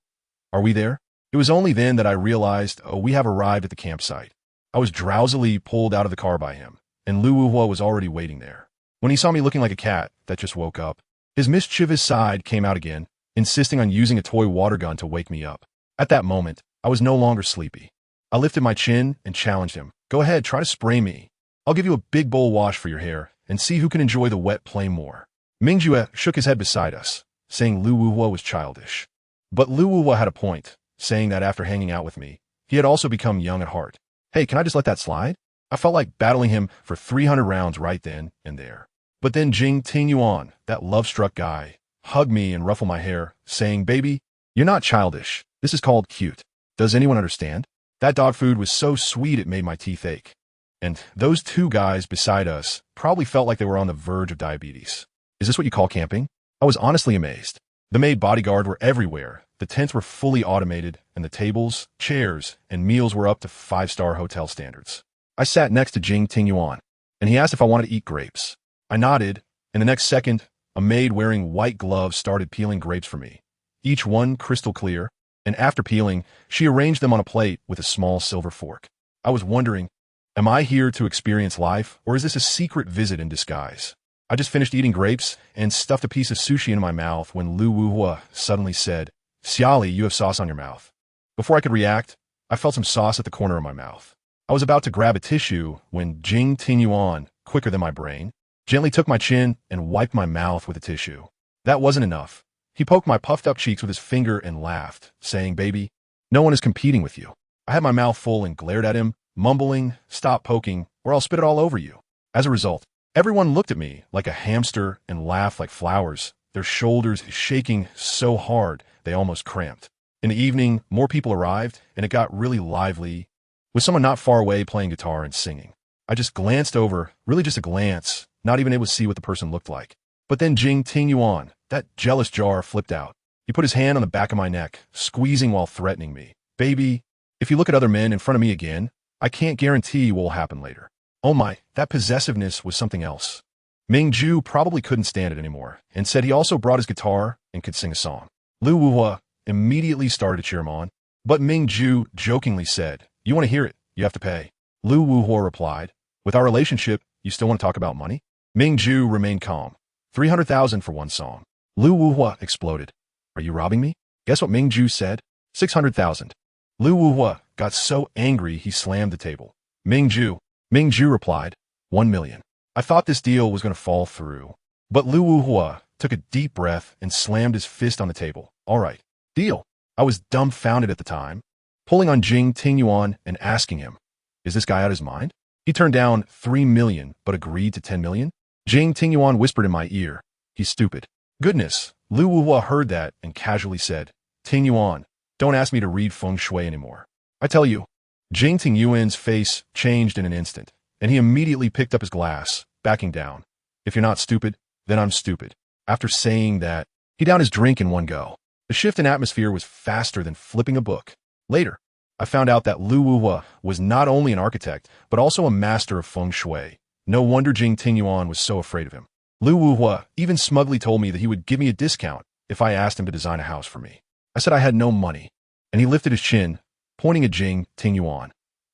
"Are we there?" It was only then that I realized, we have arrived at the campsite. I was drowsily pulled out of the car by him, and Lu Wuhua was already waiting there. When he saw me looking like a cat that just woke up, his mischievous side came out again, insisting on using a toy water gun to wake me up. At that moment, I was no longer sleepy. I lifted my chin and challenged him. "Go ahead, try to spray me. I'll give you a big bowl wash for your hair, and see who can enjoy the wet play more." Mingjue shook his head beside us, saying Lu Wuhua was childish. But Lu Wuhua had a point, saying that after hanging out with me, he had also become young at heart. Hey, can I just let that slide? I felt like battling him for 300 rounds right then and there. But then Jing Tingyuan, that love-struck guy, hugged me and ruffled my hair, saying, "Baby, you're not childish. This is called cute. Does anyone understand?" That dog food was so sweet it made my teeth ache. And those 2 guys beside us probably felt like they were on the verge of diabetes. Is this what you call camping? I was honestly amazed. The maid bodyguard were everywhere. The tents were fully automated, and the tables, chairs, and meals were up to 5-star hotel standards. I sat next to Jing Tingyuan, and he asked if I wanted to eat grapes. I nodded, and the next second, a maid wearing white gloves started peeling grapes for me, each one crystal clear, and after peeling, she arranged them on a plate with a small silver fork. I was wondering, am I here to experience life, or is this a secret visit in disguise? I just finished eating grapes and stuffed a piece of sushi in my mouth when Lu Wuhua suddenly said, "Xia Li, you have sauce on your mouth." Before I could react, I felt some sauce at the corner of my mouth. I was about to grab a tissue when Jing Tingyuan, quicker than my brain, gently took my chin and wiped my mouth with a tissue. That wasn't enough. He poked my puffed-up cheeks with his finger and laughed, saying, "Baby, no one is competing with you." I had my mouth full and glared at him, mumbling, "Stop poking, or I'll spit it all over you." As a result, everyone looked at me like a hamster and laughed like flowers, their shoulders shaking so hard they almost cramped. In the evening, more people arrived, and it got really lively, with someone not far away playing guitar and singing. I just glanced over, really just a glance, not even able to see what the person looked like. But then Jing Tingyuan, that jealous jar, flipped out. He put his hand on the back of my neck, squeezing while threatening me. "Baby, if you look at other men in front of me again, I can't guarantee what will happen later." Oh my, that possessiveness was something else. Mingju probably couldn't stand it anymore, and said he also brought his guitar and could sing a song. Lu Wuhua immediately started to cheer him on, but Mingju jokingly said, "You want to hear it, you have to pay." Lu Wuhua replied, "With our relationship, you still want to talk about money?" Mingju remained calm. 300,000 for one song. Lu Wuhua exploded. "Are you robbing me?" Guess what Mingju said? 600,000. Lu Wuhua got so angry he slammed the table. Mingju replied, 1 million. I thought this deal was going to fall through. But Lu Wuhua took a deep breath and slammed his fist on the table. "All right, deal." I was dumbfounded at the time, pulling on Jing Tingyuan and asking him, "Is this guy out of his mind?" He turned down 3 million but agreed to 10 million. Jing Tingyuan whispered in my ear, "He's stupid." Goodness, Lu Wuhua heard that and casually said, "Tingyuan, don't ask me to read feng shui anymore. I tell you." Jing Tingyuan's face changed in an instant, and he immediately picked up his glass, backing down. "If you're not stupid, then I'm stupid." After saying that, he downed his drink in one go. The shift in atmosphere was faster than flipping a book. Later, I found out that Lu Wuhua was not only an architect, but also a master of feng shui. No wonder Jing Tingyuan was so afraid of him. Lu Wuhua even smugly told me that he would give me a discount if I asked him to design a house for me. I said I had no money, and he lifted his chin, pointing at Jing Tingyuan.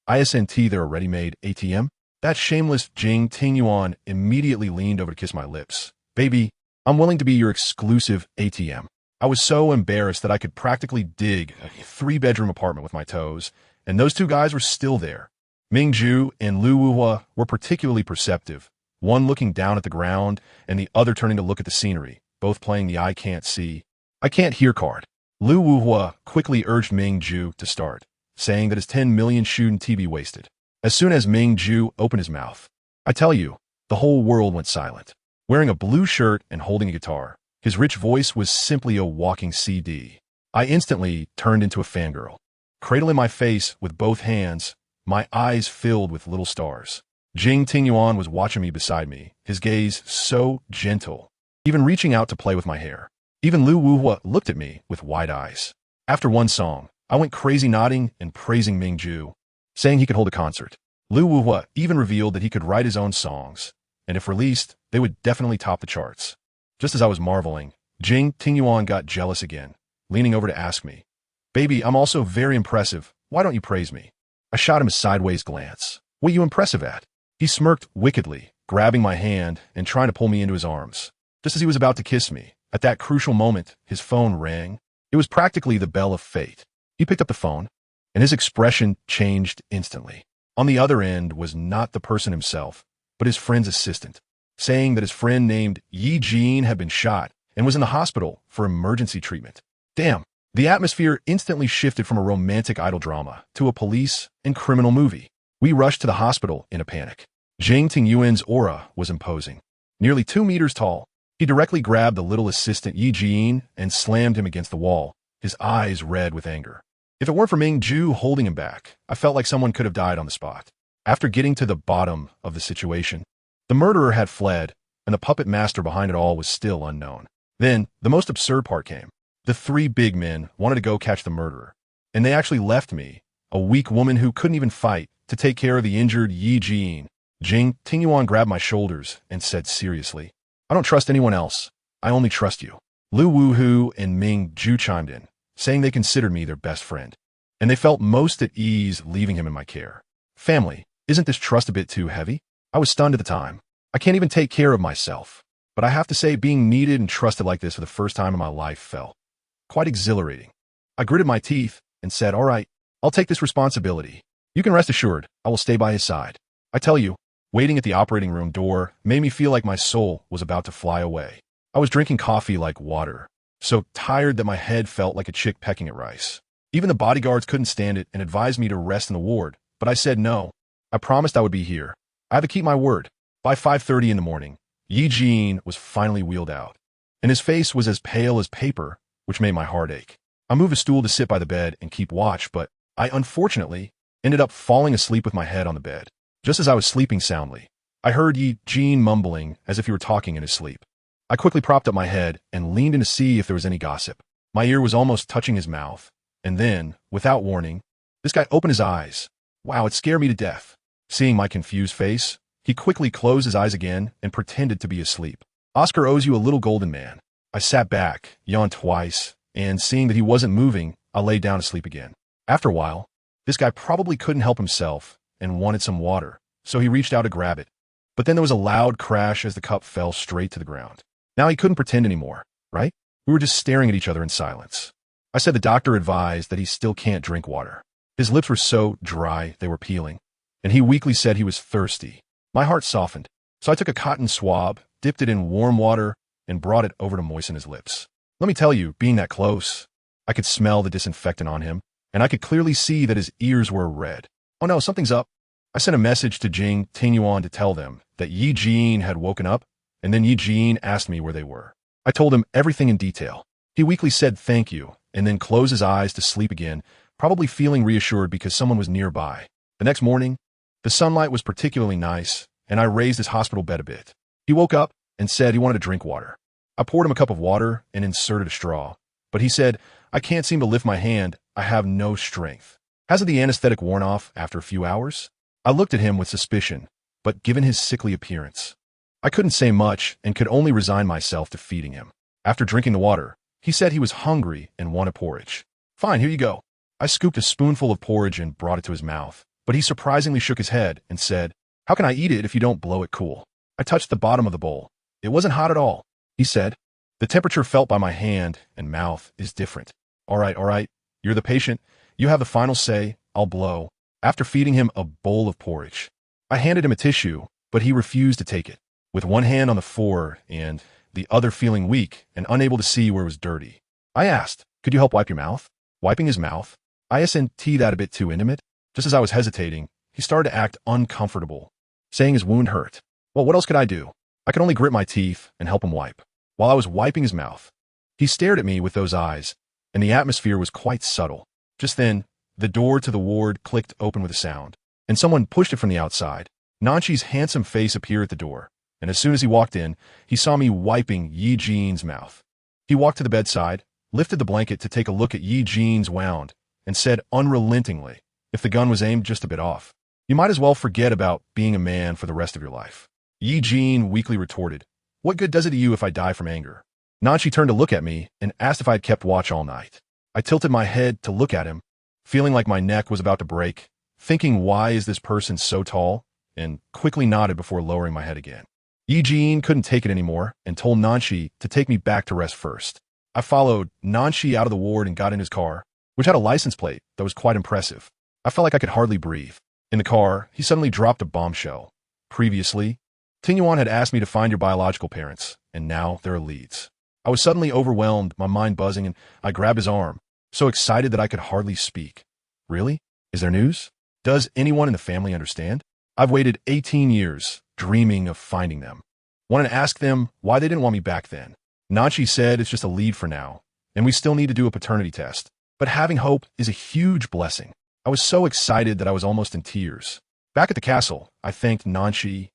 "Isn't there a ready-made ATM?" That shameless Jing Tingyuan immediately leaned over to kiss my lips. "Baby, I'm willing to be your exclusive ATM." I was so embarrassed that I could practically dig a 3-bedroom apartment with my toes, and those 2 guys were still there. Mingju and Lu Wuhua were particularly perceptive, one looking down at the ground and the other turning to look at the scenery, both playing the "I can't see, I can't hear" card. Lu Wuhua quickly urged Mingju to start, saying that his 10 million shouldn't be wasted. As soon as Ming Ju opened his mouth, I tell you, the whole world went silent. Wearing a blue shirt and holding a guitar, his rich voice was simply a walking CD. I instantly turned into a fangirl. Cradling my face with both hands, my eyes filled with little stars. Jing Tingyuan was watching me beside me, his gaze so gentle, even reaching out to play with my hair. Even Lu Wuhua looked at me with wide eyes. After one song, I went crazy nodding and praising Ming Ju, saying he could hold a concert. Lu Wuhua even revealed that he could write his own songs, and if released, they would definitely top the charts. Just as I was marveling, Jing Tingyuan got jealous again, leaning over to ask me, "Baby, I'm also very impressive. Why don't you praise me?" I shot him a sideways glance. "What are you impressive at?" He smirked wickedly, grabbing my hand and trying to pull me into his arms. Just as he was about to kiss me, at that crucial moment, his phone rang. It was practically the bell of fate. He picked up the phone, and his expression changed instantly. On the other end was not the person himself, but his friend's assistant, saying that his friend named Yi Jin had been shot and was in the hospital for emergency treatment. Damn, the atmosphere instantly shifted from a romantic idol drama to a police and criminal movie. We rushed to the hospital in a panic. Jing Tingyuan's aura was imposing. Nearly 2 meters tall, he directly grabbed the little assistant Yi Jin and slammed him against the wall, his eyes red with anger. If it weren't for Ming Ju holding him back, I felt like someone could have died on the spot. After getting to the bottom of the situation, the murderer had fled, and the puppet master behind it all was still unknown. Then, the most absurd part came. The 3 big men wanted to go catch the murderer, and they actually left me, a weak woman who couldn't even fight, to take care of the injured Yi Jin. Jing Tingyuan grabbed my shoulders and said seriously, "I don't trust anyone else. I only trust you." Lu Wuhu and Ming Ju chimed in, saying they considered me their best friend, and they felt most at ease leaving him in my care. Family, isn't this trust a bit too heavy? I was stunned at the time. I can't even take care of myself. But I have to say, being needed and trusted like this for the first time in my life felt quite exhilarating. I gritted my teeth and said, "All right, I'll take this responsibility. You can rest assured, I will stay by his side." I tell you, waiting at the operating room door made me feel like my soul was about to fly away. I was drinking coffee like water, so tired that my head felt like a chick pecking at rice. Even the bodyguards couldn't stand it and advised me to rest in the ward, but I said no. I promised I would be here. I had to keep my word. By 5:30 in the morning, Yi Jin was finally wheeled out, and his face was as pale as paper, which made my heart ache. I moved a stool to sit by the bed and keep watch, but I unfortunately ended up falling asleep with my head on the bed. Just as I was sleeping soundly, I heard Yi Jin mumbling as if he were talking in his sleep. I quickly propped up my head and leaned in to see if there was any gossip. My ear was almost touching his mouth, and then, without warning, this guy opened his eyes. Wow, it scared me to death. Seeing my confused face, he quickly closed his eyes again and pretended to be asleep. "Oscar owes you a little golden man." I sat back, yawned twice, and seeing that he wasn't moving, I lay down to sleep again. After a while, this guy probably couldn't help himself and wanted some water, so he reached out to grab it. But then there was a loud crash as the cup fell straight to the ground. Now he couldn't pretend anymore, right? We were just staring at each other in silence. I said the doctor advised that he still can't drink water. His lips were so dry they were peeling, and he weakly said he was thirsty. My heart softened, so I took a cotton swab, dipped it in warm water, and brought it over to moisten his lips. Let me tell you, being that close, I could smell the disinfectant on him, and I could clearly see that his ears were red. Oh no, something's up. I sent a message to Jing Tingyuan to tell them that Yi Jin had woken up, and then Yi Jin asked me where they were. I told him everything in detail. He weakly said thank you, and then closed his eyes to sleep again, probably feeling reassured because someone was nearby. The next morning, the sunlight was particularly nice, and I raised his hospital bed a bit. He woke up and said he wanted to drink water. I poured him a cup of water and inserted a straw, but he said, "I can't seem to lift my hand. I have no strength." Hasn't the anesthetic worn off after a few hours? I looked at him with suspicion, but given his sickly appearance, I couldn't say much and could only resign myself to feeding him. After drinking the water, he said he was hungry and wanted porridge. "Fine, here you go." I scooped a spoonful of porridge and brought it to his mouth, but he surprisingly shook his head and said, "How can I eat it if you don't blow it cool?" I touched the bottom of the bowl. It wasn't hot at all. He said, "The temperature felt by my hand and mouth is different." All right. You're the patient. You have the final say. I'll blow." After feeding him a bowl of porridge, I handed him a tissue, but he refused to take it. With one hand on the fore and the other feeling weak and unable to see where it was dirty, I asked, "Could you help wipe your mouth?" Wiping his mouth, isn't that a bit too intimate? Just as I was hesitating, he started to act uncomfortable, saying his wound hurt. Well, what else could I do? I could only grit my teeth and help him wipe. While I was wiping his mouth, he stared at me with those eyes, and the atmosphere was quite subtle. Just then, the door to the ward clicked open with a sound, and someone pushed it from the outside. Nanchi's handsome face appeared at the door, and as soon as he walked in, he saw me wiping Yi Jin's mouth. He walked to the bedside, lifted the blanket to take a look at Yi Jin's wound, and said unrelentingly, if the gun was aimed just a bit off, you might as well forget about being a man for the rest of your life. Yi Jin weakly retorted, what good does it to you if I die from anger? Nanchi turned to look at me and asked if I had kept watch all night. I tilted my head to look at him, feeling like my neck was about to break, thinking why is this person so tall, and quickly nodded before lowering my head again. Yi Jin couldn't take it anymore and told Nanchi to take me back to rest first. I followed Nanchi out of the ward and got in his car, which had a license plate that was quite impressive. I felt like I could hardly breathe. In the car, he suddenly dropped a bombshell. Previously, Ting Yuan had asked me to find your biological parents, and now there are leads. I was suddenly overwhelmed, my mind buzzing, and I grabbed his arm, so excited that I could hardly speak. Really? Is there news? Does anyone in the family understand? I've waited 18 years, dreaming of finding them. Wanted to ask them why they didn't want me back then. Nanchi said it's just a lead for now, and we still need to do a paternity test. But having hope is a huge blessing. I was so excited that I was almost in tears. Back at the castle, I thanked Nanchi,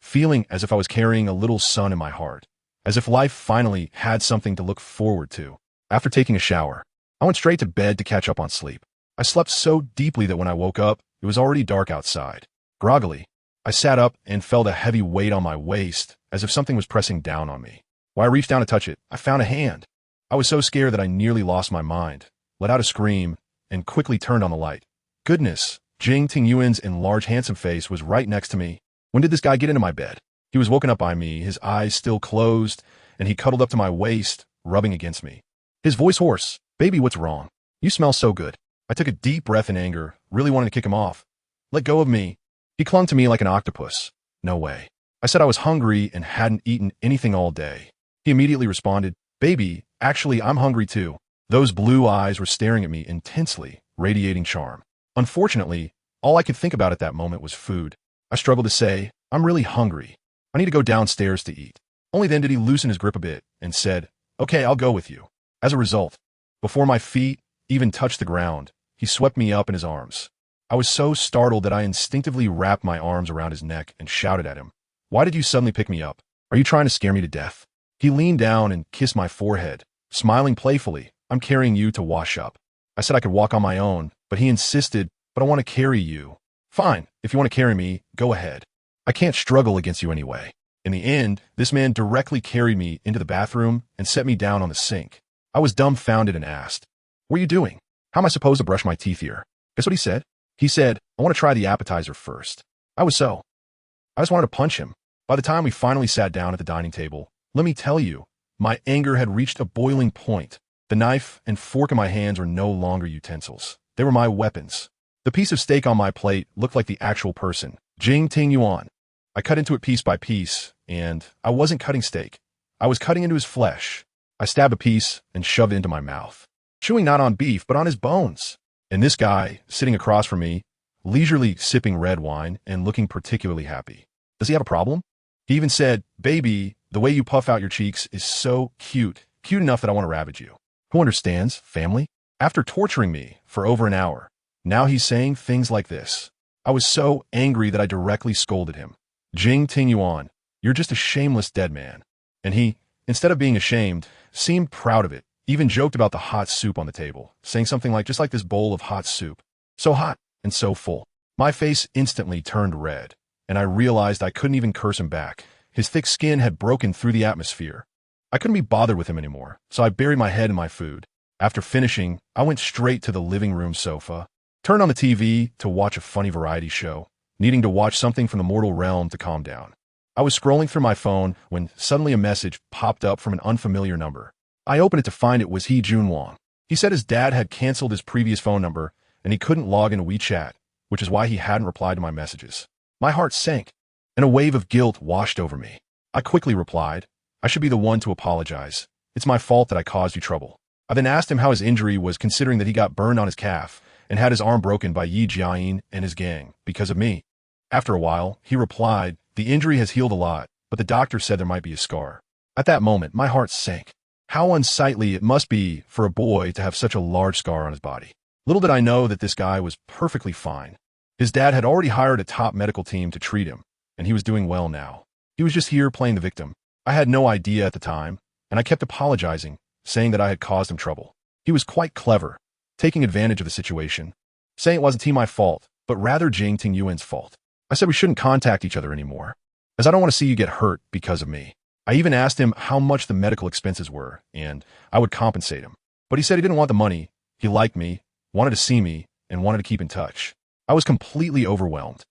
feeling as if I was carrying a little son in my heart, as if life finally had something to look forward to. After taking a shower, I went straight to bed to catch up on sleep. I slept so deeply that when I woke up, it was already dark outside. Groggily, I sat up and felt a heavy weight on my waist, as if something was pressing down on me. When I reached down to touch it, I found a hand. I was so scared that I nearly lost my mind, let out a scream, and quickly turned on the light. Goodness, Jing Tingyuan's enlarged handsome face was right next to me. When did this guy get into my bed? He was woken up by me, his eyes still closed, and he cuddled up to my waist, rubbing against me. His voice hoarse. Baby, what's wrong? You smell so good. I took a deep breath in anger, really wanted to kick him off. Let go of me. He clung to me like an octopus. No way. I said I was hungry and hadn't eaten anything all day. He immediately responded, Baby, actually, I'm hungry too. Those blue eyes were staring at me intensely, radiating charm. Unfortunately, all I could think about at that moment was food. I struggled to say, I'm really hungry. I need to go downstairs to eat. Only then did he loosen his grip a bit and said, Okay, I'll go with you. As a result, before my feet even touched the ground, he swept me up in his arms. I was so startled that I instinctively wrapped my arms around his neck and shouted at him, Why did you suddenly pick me up? Are you trying to scare me to death? He leaned down and kissed my forehead, smiling playfully. I'm carrying you to wash up. I said I could walk on my own, but he insisted, But I want to carry you. Fine, if you want to carry me, go ahead. I can't struggle against you anyway. In the end, this man directly carried me into the bathroom and set me down on the sink. I was dumbfounded and asked, What are you doing? How am I supposed to brush my teeth here? Guess what he said? He said, I want to try the appetizer first. I just wanted to punch him. By the time we finally sat down at the dining table, let me tell you, my anger had reached a boiling point. The knife and fork in my hands were no longer utensils. They were my weapons. The piece of steak on my plate looked like the actual person, Jing Ting Yuan. I cut into it piece by piece, and I wasn't cutting steak. I was cutting into his flesh. I stabbed a piece and shoved it into my mouth, chewing not on beef, but on his bones. And this guy, sitting across from me, leisurely sipping red wine and looking particularly happy. Does he have a problem? He even said, Baby, the way you puff out your cheeks is so cute enough that I want to ravage you. Who understands, family? After torturing me for over an hour, now he's saying things like this. I was so angry that I directly scolded him. Jing Ting Yuan, you're just a shameless dead man. And he, instead of being ashamed, seemed proud of it, even joked about the hot soup on the table, saying something like, just like this bowl of hot soup. So hot and so full. My face instantly turned red, and I realized I couldn't even curse him back. His thick skin had broken through the atmosphere. I couldn't be bothered with him anymore, so I buried my head in my food. After finishing, I went straight to the living room sofa, turned on the TV to watch a funny variety show, needing to watch something from the mortal realm to calm down. I was scrolling through my phone when suddenly a message popped up from an unfamiliar number. I opened it to find it was He Jun Wang. He said his dad had canceled his previous phone number and he couldn't log into WeChat, which is why he hadn't replied to my messages. My heart sank, and a wave of guilt washed over me. I quickly replied, I should be the one to apologize. It's my fault that I caused you trouble. I then asked him how his injury was considering that he got burned on his calf, and had his arm broken by Yi Jiayin and his gang because of me. After a while, he replied, "The injury has healed a lot, but the doctor said there might be a scar." At that moment, my heart sank. How unsightly it must be for a boy to have such a large scar on his body. Little did I know that this guy was perfectly fine. His dad had already hired a top medical team to treat him, and he was doing well now. He was just here playing the victim. I had no idea at the time, and I kept apologizing, saying that I had caused him trouble. He was quite clever, taking advantage of the situation, saying it wasn't my fault, but rather Jing Tingyuan's fault. I said we shouldn't contact each other anymore, as I don't want to see you get hurt because of me. I even asked him how much the medical expenses were, and I would compensate him. But he said he didn't want the money. He liked me, wanted to see me, and wanted to keep in touch. I was completely overwhelmed.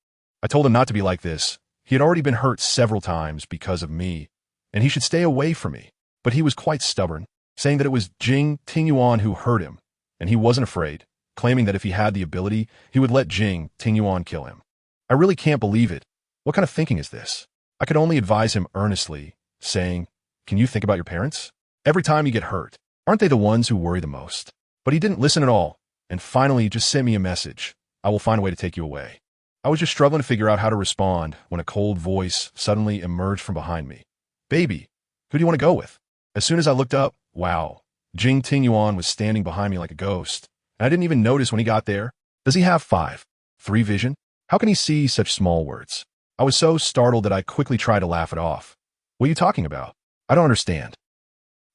I told him not to be like this. He had already been hurt several times because of me, and he should stay away from me. But he was quite stubborn, saying that it was Jing Tingyuan who hurt him, and he wasn't afraid, claiming that if he had the ability, he would let Jing Tingyuan kill him. I really can't believe it. What kind of thinking is this? I could only advise him earnestly, saying, "Can you think about your parents? Every time you get hurt, aren't they the ones who worry the most?" But he didn't listen at all, and finally just sent me a message. "I will find a way to take you away." I was just struggling to figure out how to respond when a cold voice suddenly emerged from behind me. "Baby, who do you want to go with?" As soon as I looked up, wow, Jing Tingyuan was standing behind me like a ghost, and I didn't even notice when he got there. Does he have 5/3 vision? How can he see such small words? I was so startled that I quickly tried to laugh it off. "What are you talking about? I don't understand."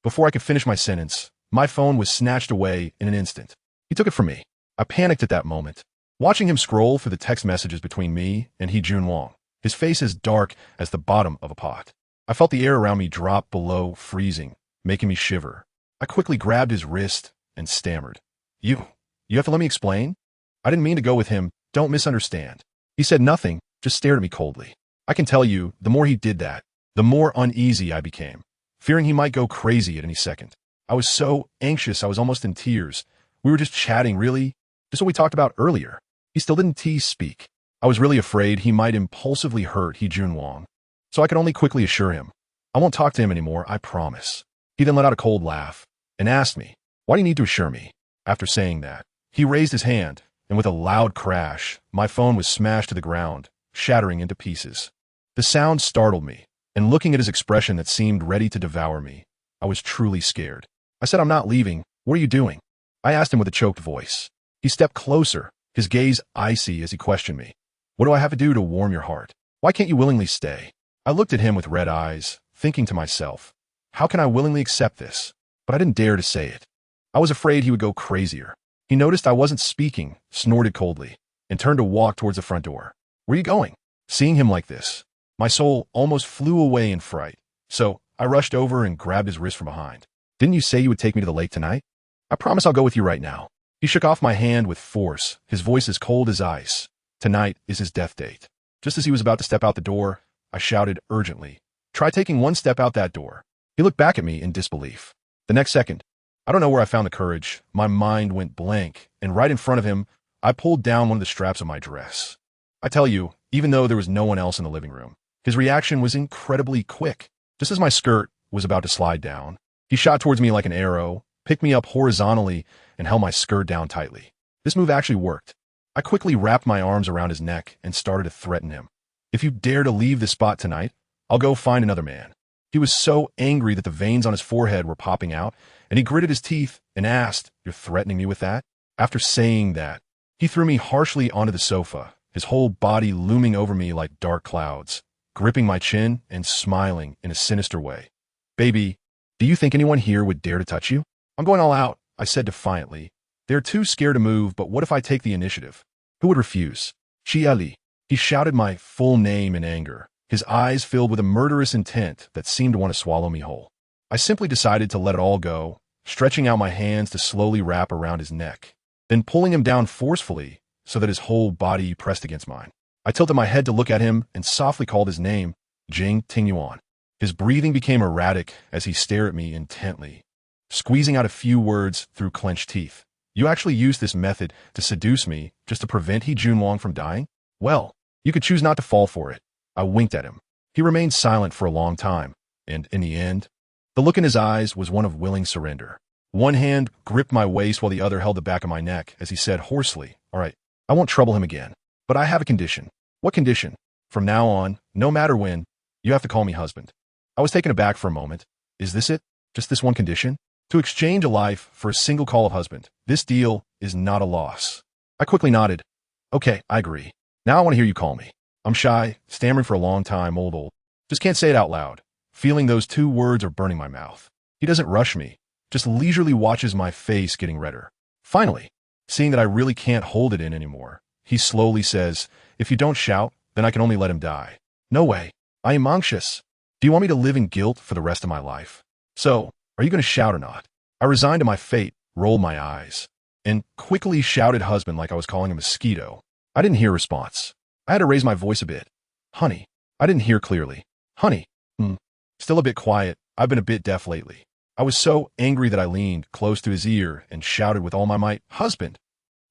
Before I could finish my sentence, my phone was snatched away in an instant. He took it from me. I panicked at that moment, watching him scroll through the text messages between me and He Junwang, his face as dark as the bottom of a pot. I felt the air around me drop below freezing, making me shiver. I quickly grabbed his wrist and stammered, You have to let me explain? I didn't mean to go with him. Don't misunderstand." He said nothing, just stared at me coldly. I can tell you, the more he did that, the more uneasy I became, fearing he might go crazy at any second. I was so anxious I was almost in tears. We were just chatting, really. Just what we talked about earlier. He still didn't speak. I was really afraid he might impulsively hurt He Junwang, so I could only quickly assure him, "I won't talk to him anymore, I promise." He then let out a cold laugh and asked me, "Why do you need to assure me?" After saying that, he raised his hand, and with a loud crash, my phone was smashed to the ground, shattering into pieces. The sound startled me, and looking at his expression that seemed ready to devour me, I was truly scared. I said, "I'm not leaving. What are you doing?" I asked him with a choked voice. He stepped closer, his gaze icy as he questioned me. "What do I have to do to warm your heart? Why can't you willingly stay?" I looked at him with red eyes, thinking to myself, how can I willingly accept this? But I didn't dare to say it. I was afraid he would go crazier. He noticed I wasn't speaking, snorted coldly, and turned to walk towards the front door. "Where are you going?" Seeing him like this, my soul almost flew away in fright, so I rushed over and grabbed his wrist from behind. "Didn't you say you would take me to the lake tonight?" "I promise I'll go with you right now." He shook off my hand with force, his voice as cold as ice. Tonight is his death date. Just as he was about to step out the door, I shouted urgently, "Try taking one step out that door." He looked back at me in disbelief. The next second, I don't know where I found the courage. My mind went blank, and right in front of him, I pulled down one of the straps of my dress. I tell you, even though there was no one else in the living room, his reaction was incredibly quick. Just as my skirt was about to slide down, he shot towards me like an arrow, picked me up horizontally, and held my skirt down tightly. This move actually worked. I quickly wrapped my arms around his neck and started to threaten him. "If you dare to leave this spot tonight, I'll go find another man." He was so angry that the veins on his forehead were popping out, and he gritted his teeth and asked, "You're threatening me with that?" After saying that, he threw me harshly onto the sofa, his whole body looming over me like dark clouds, gripping my chin and smiling in a sinister way. "Baby, do you think anyone here would dare to touch you?" "I'm going all out," I said defiantly. "They're too scared to move, but what if I take the initiative? Who would refuse?" "Xia Li." He shouted my full name in anger, his eyes filled with a murderous intent that seemed to want to swallow me whole. I simply decided to let it all go, stretching out my hands to slowly wrap around his neck, then pulling him down forcefully so that his whole body pressed against mine. I tilted my head to look at him and softly called his name, Jing Tingyuan. His breathing became erratic as he stared at me intently, squeezing out a few words through clenched teeth. "You actually used this method to seduce me just to prevent He Junwang from dying? Well, you could choose not to fall for it." I winked at him. He remained silent for a long time, and in the end, the look in his eyes was one of willing surrender. One hand gripped my waist while the other held the back of my neck as he said hoarsely, "All right, I won't trouble him again. But I have a condition." "What condition?" "From now on, no matter when, you have to call me husband." I was taken aback for a moment. Is this it? Just this one condition? To exchange a life for a single call of husband. This deal is not a loss. I quickly nodded. "Okay, I agree. Now I want to hear you call me." I'm shy, stammering for a long time, old. Just can't say it out loud. Feeling those two words are burning my mouth. He doesn't rush me, just leisurely watches my face getting redder. Finally, seeing that I really can't hold it in anymore, he slowly says, "If you don't shout, then I can only let him die." "No way. I am anxious. Do you want me to live in guilt for the rest of my life? So, are you going to shout or not?" I resigned to my fate, rolled my eyes, and quickly shouted husband like I was calling a mosquito. I didn't hear a response. I had to raise my voice a bit. "Honey." I didn't hear clearly. "Honey." Still a bit quiet. I've been a bit deaf lately. I was so angry that I leaned close to his ear and shouted with all my might, "Husband,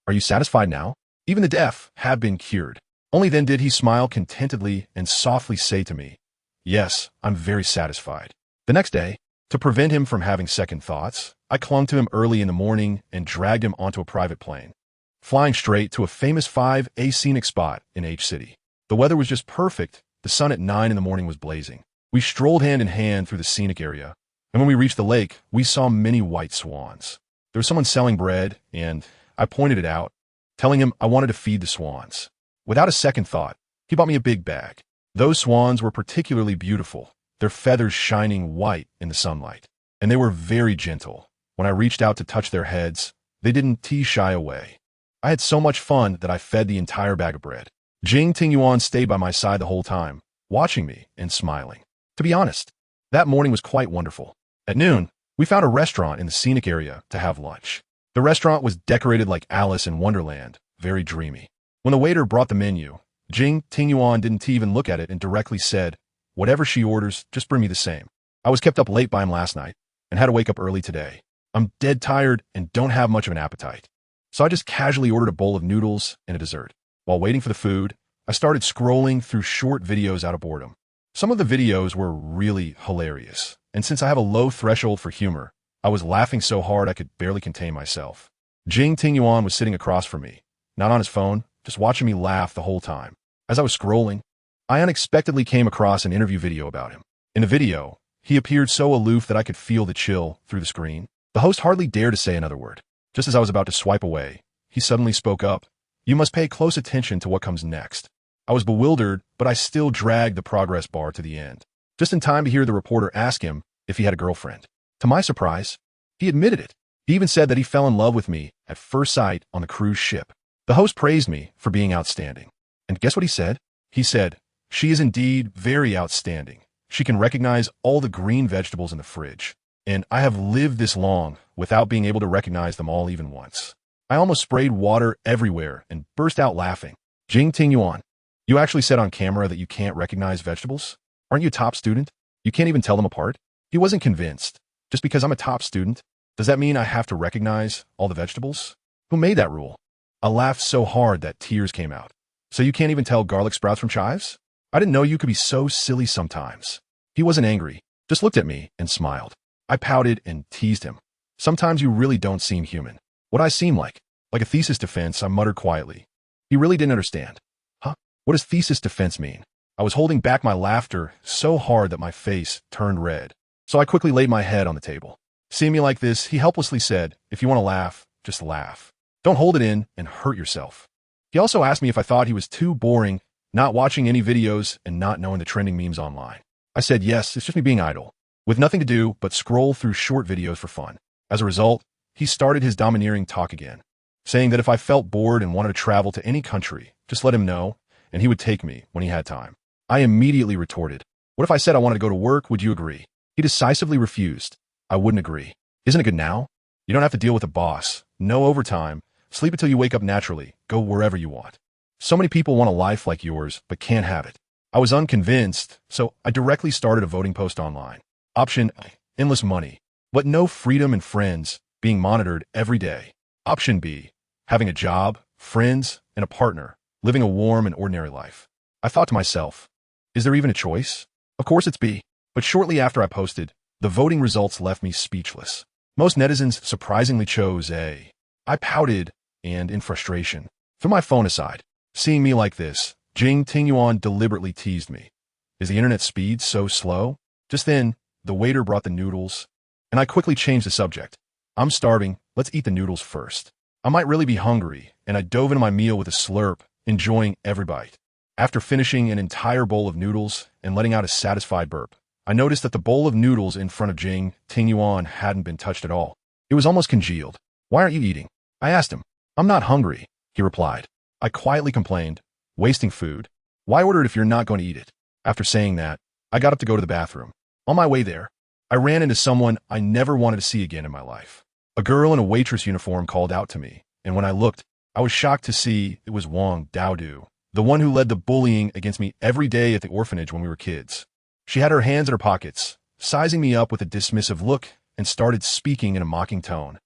are you satisfied now?" Even the deaf have been cured. Only then did he smile contentedly and softly say to me, "Yes, I'm very satisfied." The next day, to prevent him from having second thoughts, I clung to him early in the morning and dragged him onto a private plane, flying straight to a famous 5A scenic spot in H City. The weather was just perfect. The sun at 9 in the morning was blazing. We strolled hand in hand through the scenic area, and when we reached the lake, we saw many white swans. There was someone selling bread, and I pointed it out, telling him I wanted to feed the swans. Without a second thought, he bought me a big bag. Those swans were particularly beautiful, their feathers shining white in the sunlight, and they were very gentle. When I reached out to touch their heads, they didn't shy away. I had so much fun that I fed the entire bag of bread. Jing Tingyuan stayed by my side the whole time, watching me and smiling. To be honest, that morning was quite wonderful. At noon, we found a restaurant in the scenic area to have lunch. The restaurant was decorated like Alice in Wonderland, very dreamy. When the waiter brought the menu, Jing Tingyuan didn't even look at it and directly said, "Whatever she orders, just bring me the same." I was kept up late by him last night and had to wake up early today. I'm dead tired and don't have much of an appetite. So I just casually ordered a bowl of noodles and a dessert. While waiting for the food, I started scrolling through short videos out of boredom. Some of the videos were really hilarious, and since I have a low threshold for humor, I was laughing so hard I could barely contain myself. Jing Tingyuan was sitting across from me, not on his phone, just watching me laugh the whole time. As I was scrolling, I unexpectedly came across an interview video about him. In the video, he appeared so aloof that I could feel the chill through the screen. The host hardly dared to say another word. Just as I was about to swipe away, he suddenly spoke up. "You must pay close attention to what comes next." I was bewildered, but I still dragged the progress bar to the end, just in time to hear the reporter ask him if he had a girlfriend. To my surprise, he admitted it. He even said that he fell in love with me at first sight on the cruise ship. The host praised me for being outstanding. And guess what he said? He said, "She is indeed very outstanding. She can recognize all the green vegetables in the fridge. And I have lived this long without being able to recognize them all even once." I almost sprayed water everywhere and burst out laughing. "Jing Tingyuan, you actually said on camera that you can't recognize vegetables? Aren't you a top student? You can't even tell them apart?" He wasn't convinced. Just because I'm a top student, does that mean I have to recognize all the vegetables? Who made that rule? I laughed so hard that tears came out. "So you can't even tell garlic sprouts from chives? I didn't know you could be so silly sometimes." He wasn't angry, just looked at me and smiled. I pouted and teased him. "Sometimes you really don't seem human." What I seem like a thesis defense, I muttered quietly. He really didn't understand. "Huh? What does thesis defense mean?" I was holding back my laughter so hard that my face turned red. So I quickly laid my head on the table. Seeing me like this, he helplessly said, "If you want to laugh, just laugh. Don't hold it in and hurt yourself." He also asked me if I thought he was too boring, not watching any videos and not knowing the trending memes online. I said yes, it's just me being idle, with nothing to do but scroll through short videos for fun. As a result, he started his domineering talk again, saying that if I felt bored and wanted to travel to any country, just let him know, and he would take me when he had time. I immediately retorted, "What if I said I wanted to go to work, would you agree?" He decisively refused. "I wouldn't agree. Isn't it good now? You don't have to deal with a boss, no overtime, sleep until you wake up naturally, go wherever you want. So many people want a life like yours, but can't have it." I was unconvinced, so I directly started a voting post online. Option A, endless money, but no freedom and friends, being monitored every day. Option B, having a job, friends, and a partner, living a warm and ordinary life. I thought to myself, is there even a choice? Of course it's B. But shortly after I posted, the voting results left me speechless. Most netizens surprisingly chose A. I pouted, and in frustration, threw my phone aside. Seeing me like this, Jing Tingyuan deliberately teased me. Is the internet speed so slow? Just then, the waiter brought the noodles, and I quickly changed the subject. I'm starving, let's eat the noodles first. I might really be hungry, and I dove into my meal with a slurp, enjoying every bite. After finishing an entire bowl of noodles and letting out a satisfied burp, I noticed that the bowl of noodles in front of Jing Tingyuan hadn't been touched at all. It was almost congealed. Why aren't you eating? I asked him. I'm not hungry, he replied. I quietly complained, wasting food. Why order it if you're not going to eat it? After saying that, I got up to go to the bathroom. On my way there, I ran into someone I never wanted to see again in my life. A girl in a waitress uniform called out to me, and when I looked, I was shocked to see it was Wang Daodu, the one who led the bullying against me every day at the orphanage when we were kids. She had her hands in her pockets, sizing me up with a dismissive look, and started speaking in a mocking tone.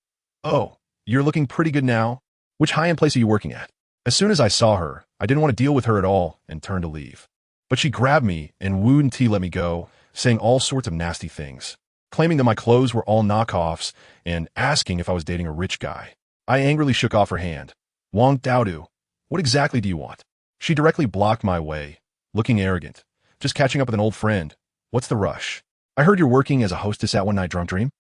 Oh, you're looking pretty good now. Which high-end place are you working at? As soon as I saw her, I didn't want to deal with her at all and turned to leave. But she grabbed me and wouldn't let me go, saying all sorts of nasty things, claiming that my clothes were all knockoffs and asking if I was dating a rich guy. I angrily shook off her hand. Wang Daodu, what exactly do you want? She directly blocked my way, looking arrogant. Just catching up with an old friend. What's the rush? I heard you're working as a hostess at One Night Drunk Dream.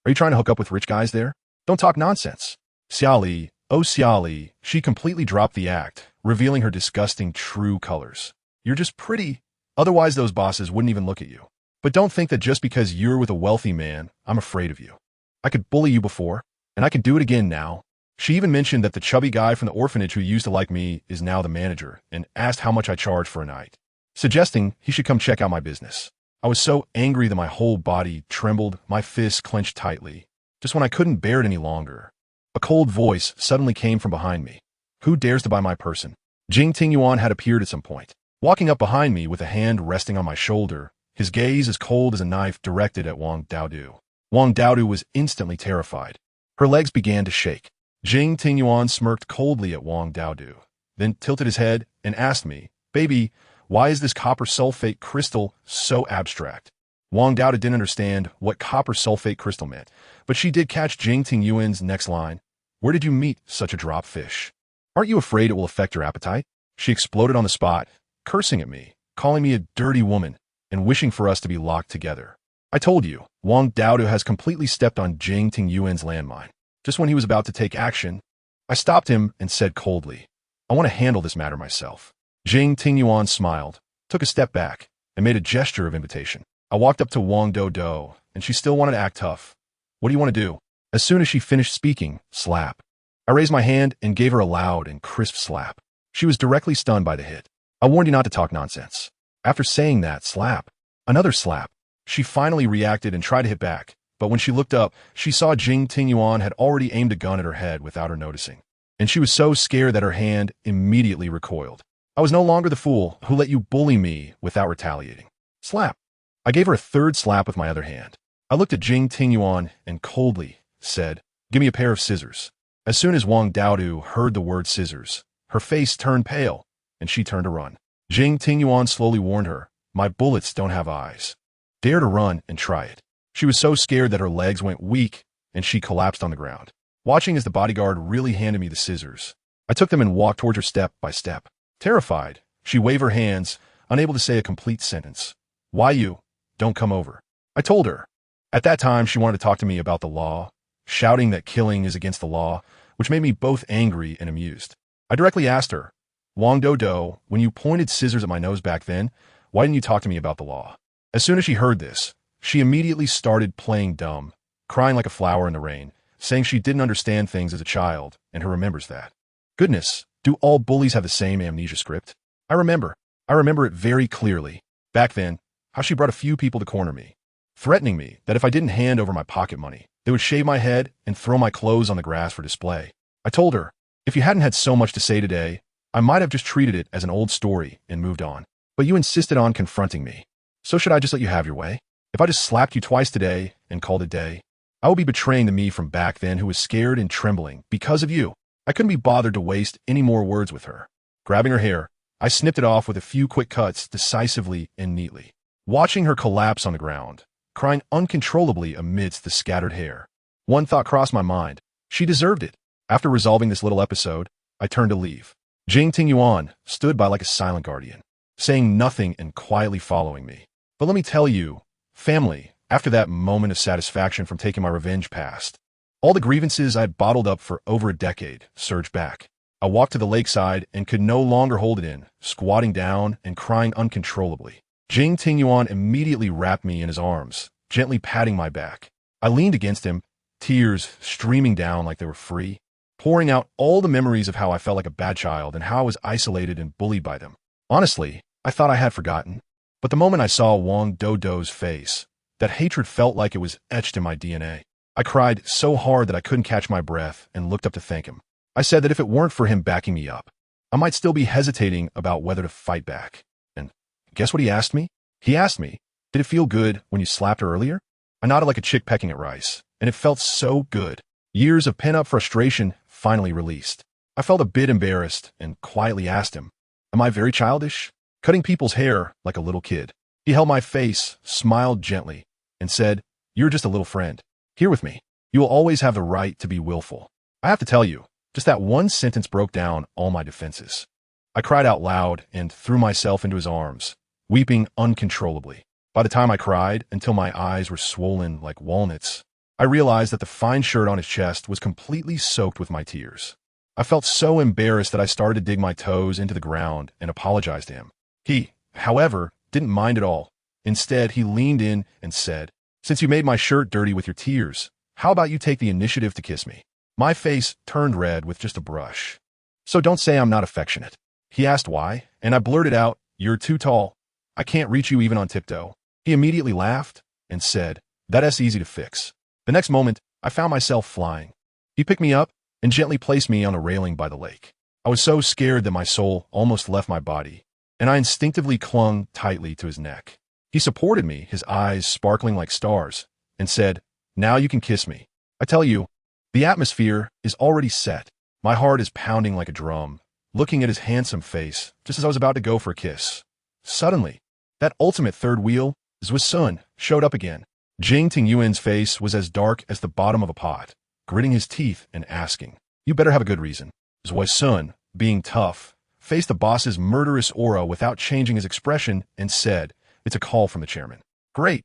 Are you trying to hook up with rich guys there? Don't talk nonsense. Xia Li, oh Xia Li, she completely dropped the act, revealing her disgusting true colors. You're just pretty. Otherwise those bosses wouldn't even look at you. But don't think that just because you're with a wealthy man, I'm afraid of you. I could bully you before, and I can do it again now. She even mentioned that the chubby guy from the orphanage who used to like me is now the manager, and asked how much I charge for a night, suggesting he should come check out my business. I was so angry that my whole body trembled, my fists clenched tightly. Just when I couldn't bear it any longer, a cold voice suddenly came from behind me. Who dares to buy my person? Jing Tingyuan had appeared at some point, walking up behind me with a hand resting on my shoulder, his gaze as cold as a knife directed at Wang Daodu. Wang Daodu was instantly terrified. Her legs began to shake. Jing Tingyuan smirked coldly at Wang Daodu, then tilted his head and asked me, Baby, why is this copper sulfate crystal so abstract? Wang Daodu didn't understand what copper sulfate crystal meant, but she did catch Jing Tingyuan's next line. Where did you meet such a drop fish? Aren't you afraid it will affect your appetite? She exploded on the spot, cursing at me, calling me a dirty woman, and wishing for us to be locked together. I told you, Wang Daodu has completely stepped on Jing Tingyuan's landmine. Just when he was about to take action, I stopped him and said coldly, I want to handle this matter myself. Jing Tingyuan smiled, took a step back, and made a gesture of invitation. I walked up to Wang Daodu, and she still wanted to act tough. What do you want to do? As soon as she finished speaking, slap. I raised my hand and gave her a loud and crisp slap. She was directly stunned by the hit. I warned you not to talk nonsense. After saying that, slap. Another slap. She finally reacted and tried to hit back, but when she looked up, she saw Jing Tingyuan had already aimed a gun at her head without her noticing, and she was so scared that her hand immediately recoiled. I was no longer the fool who let you bully me without retaliating. Slap. I gave her a third slap with my other hand. I looked at Jing Tingyuan and coldly said, Give me a pair of scissors. As soon as Wang Daodu heard the word scissors, her face turned pale, and she turned to run. Jing Tingyuan slowly warned her, My bullets don't have eyes. Dare to run and try it. She was so scared that her legs went weak, and she collapsed on the ground. Watching as the bodyguard really handed me the scissors, I took them and walked towards her step by step. Terrified, she waved her hands, unable to say a complete sentence. Why you? Don't come over. I told her. At that time, she wanted to talk to me about the law, shouting that killing is against the law, which made me both angry and amused. I directly asked her, Wang Daodu, when you pointed scissors at my nose back then, why didn't you talk to me about the law? As soon as she heard this, she immediately started playing dumb, crying like a flower in the rain, saying she didn't understand things as a child, and who remembers that. Goodness, do all bullies have the same amnesia script? I remember it very clearly. Back then, how she brought a few people to corner me, threatening me that if I didn't hand over my pocket money, they would shave my head and throw my clothes on the grass for display. I told her, if you hadn't had so much to say today, I might have just treated it as an old story and moved on. But you insisted on confronting me. So should I just let you have your way? If I just slapped you twice today and called it a day, I would be betraying the me from back then who was scared and trembling because of you. I couldn't be bothered to waste any more words with her. Grabbing her hair, I snipped it off with a few quick cuts decisively and neatly. Watching her collapse on the ground, crying uncontrollably amidst the scattered hair, One thought crossed my mind. She deserved it. After resolving this little episode, I turned to leave. Jing Tingyuan stood by like a silent guardian, saying nothing and quietly following me. But let me tell you, family, after that moment of satisfaction from taking my revenge passed, all the grievances I'd bottled up for over a decade surged back. I walked to the lakeside and could no longer hold it in, squatting down and crying uncontrollably. Jing Tingyuan immediately wrapped me in his arms, gently patting my back. I leaned against him, tears streaming down like they were free, pouring out all the memories of how I felt like a bad child and how I was isolated and bullied by them. Honestly, I thought I had forgotten, but the moment I saw Wang Dodo's face, that hatred felt like it was etched in my DNA. I cried so hard that I couldn't catch my breath and looked up to thank him. I said that if it weren't for him backing me up, I might still be hesitating about whether to fight back. And guess what he asked me? He asked me, "Did it feel good when you slapped her earlier?" I nodded like a chick pecking at rice, and it felt so good. Years of pent-up frustration finally released. I felt a bit embarrassed and quietly asked him, "Am I very childish? Cutting people's hair like a little kid?" He held my face, smiled gently, and said, "You're just a little friend. Here with me. You will always have the right to be willful." I have to tell you, just that one sentence broke down all my defenses. I cried out loud and threw myself into his arms, weeping uncontrollably. By the time I cried until my eyes were swollen like walnuts, I realized that the fine shirt on his chest was completely soaked with my tears. I felt so embarrassed that I started to dig my toes into the ground and apologize to him. He, however, didn't mind at all. Instead, he leaned in and said, "Since you made my shirt dirty with your tears, how about you take the initiative to kiss me?" My face turned red with just a brush. "So don't say I'm not affectionate." He asked why, and I blurted out, "You're too tall. I can't reach you even on tiptoe." He immediately laughed and said, "That's easy to fix." The next moment, I found myself flying. He picked me up and gently placed me on a railing by the lake. I was so scared that my soul almost left my body, and I instinctively clung tightly to his neck. He supported me, his eyes sparkling like stars, and said, "Now you can kiss me." I tell you, the atmosphere is already set. My heart is pounding like a drum, looking at his handsome face, just as I was about to go for a kiss. Suddenly, that ultimate third wheel, Zhuo Sun, showed up again. Jing Tingyuan's face was as dark as the bottom of a pot, gritting his teeth and asking, "You better have a good reason." Zhuo Sun, being tough, faced the boss's murderous aura without changing his expression and said, "It's a call from the chairman." "Great.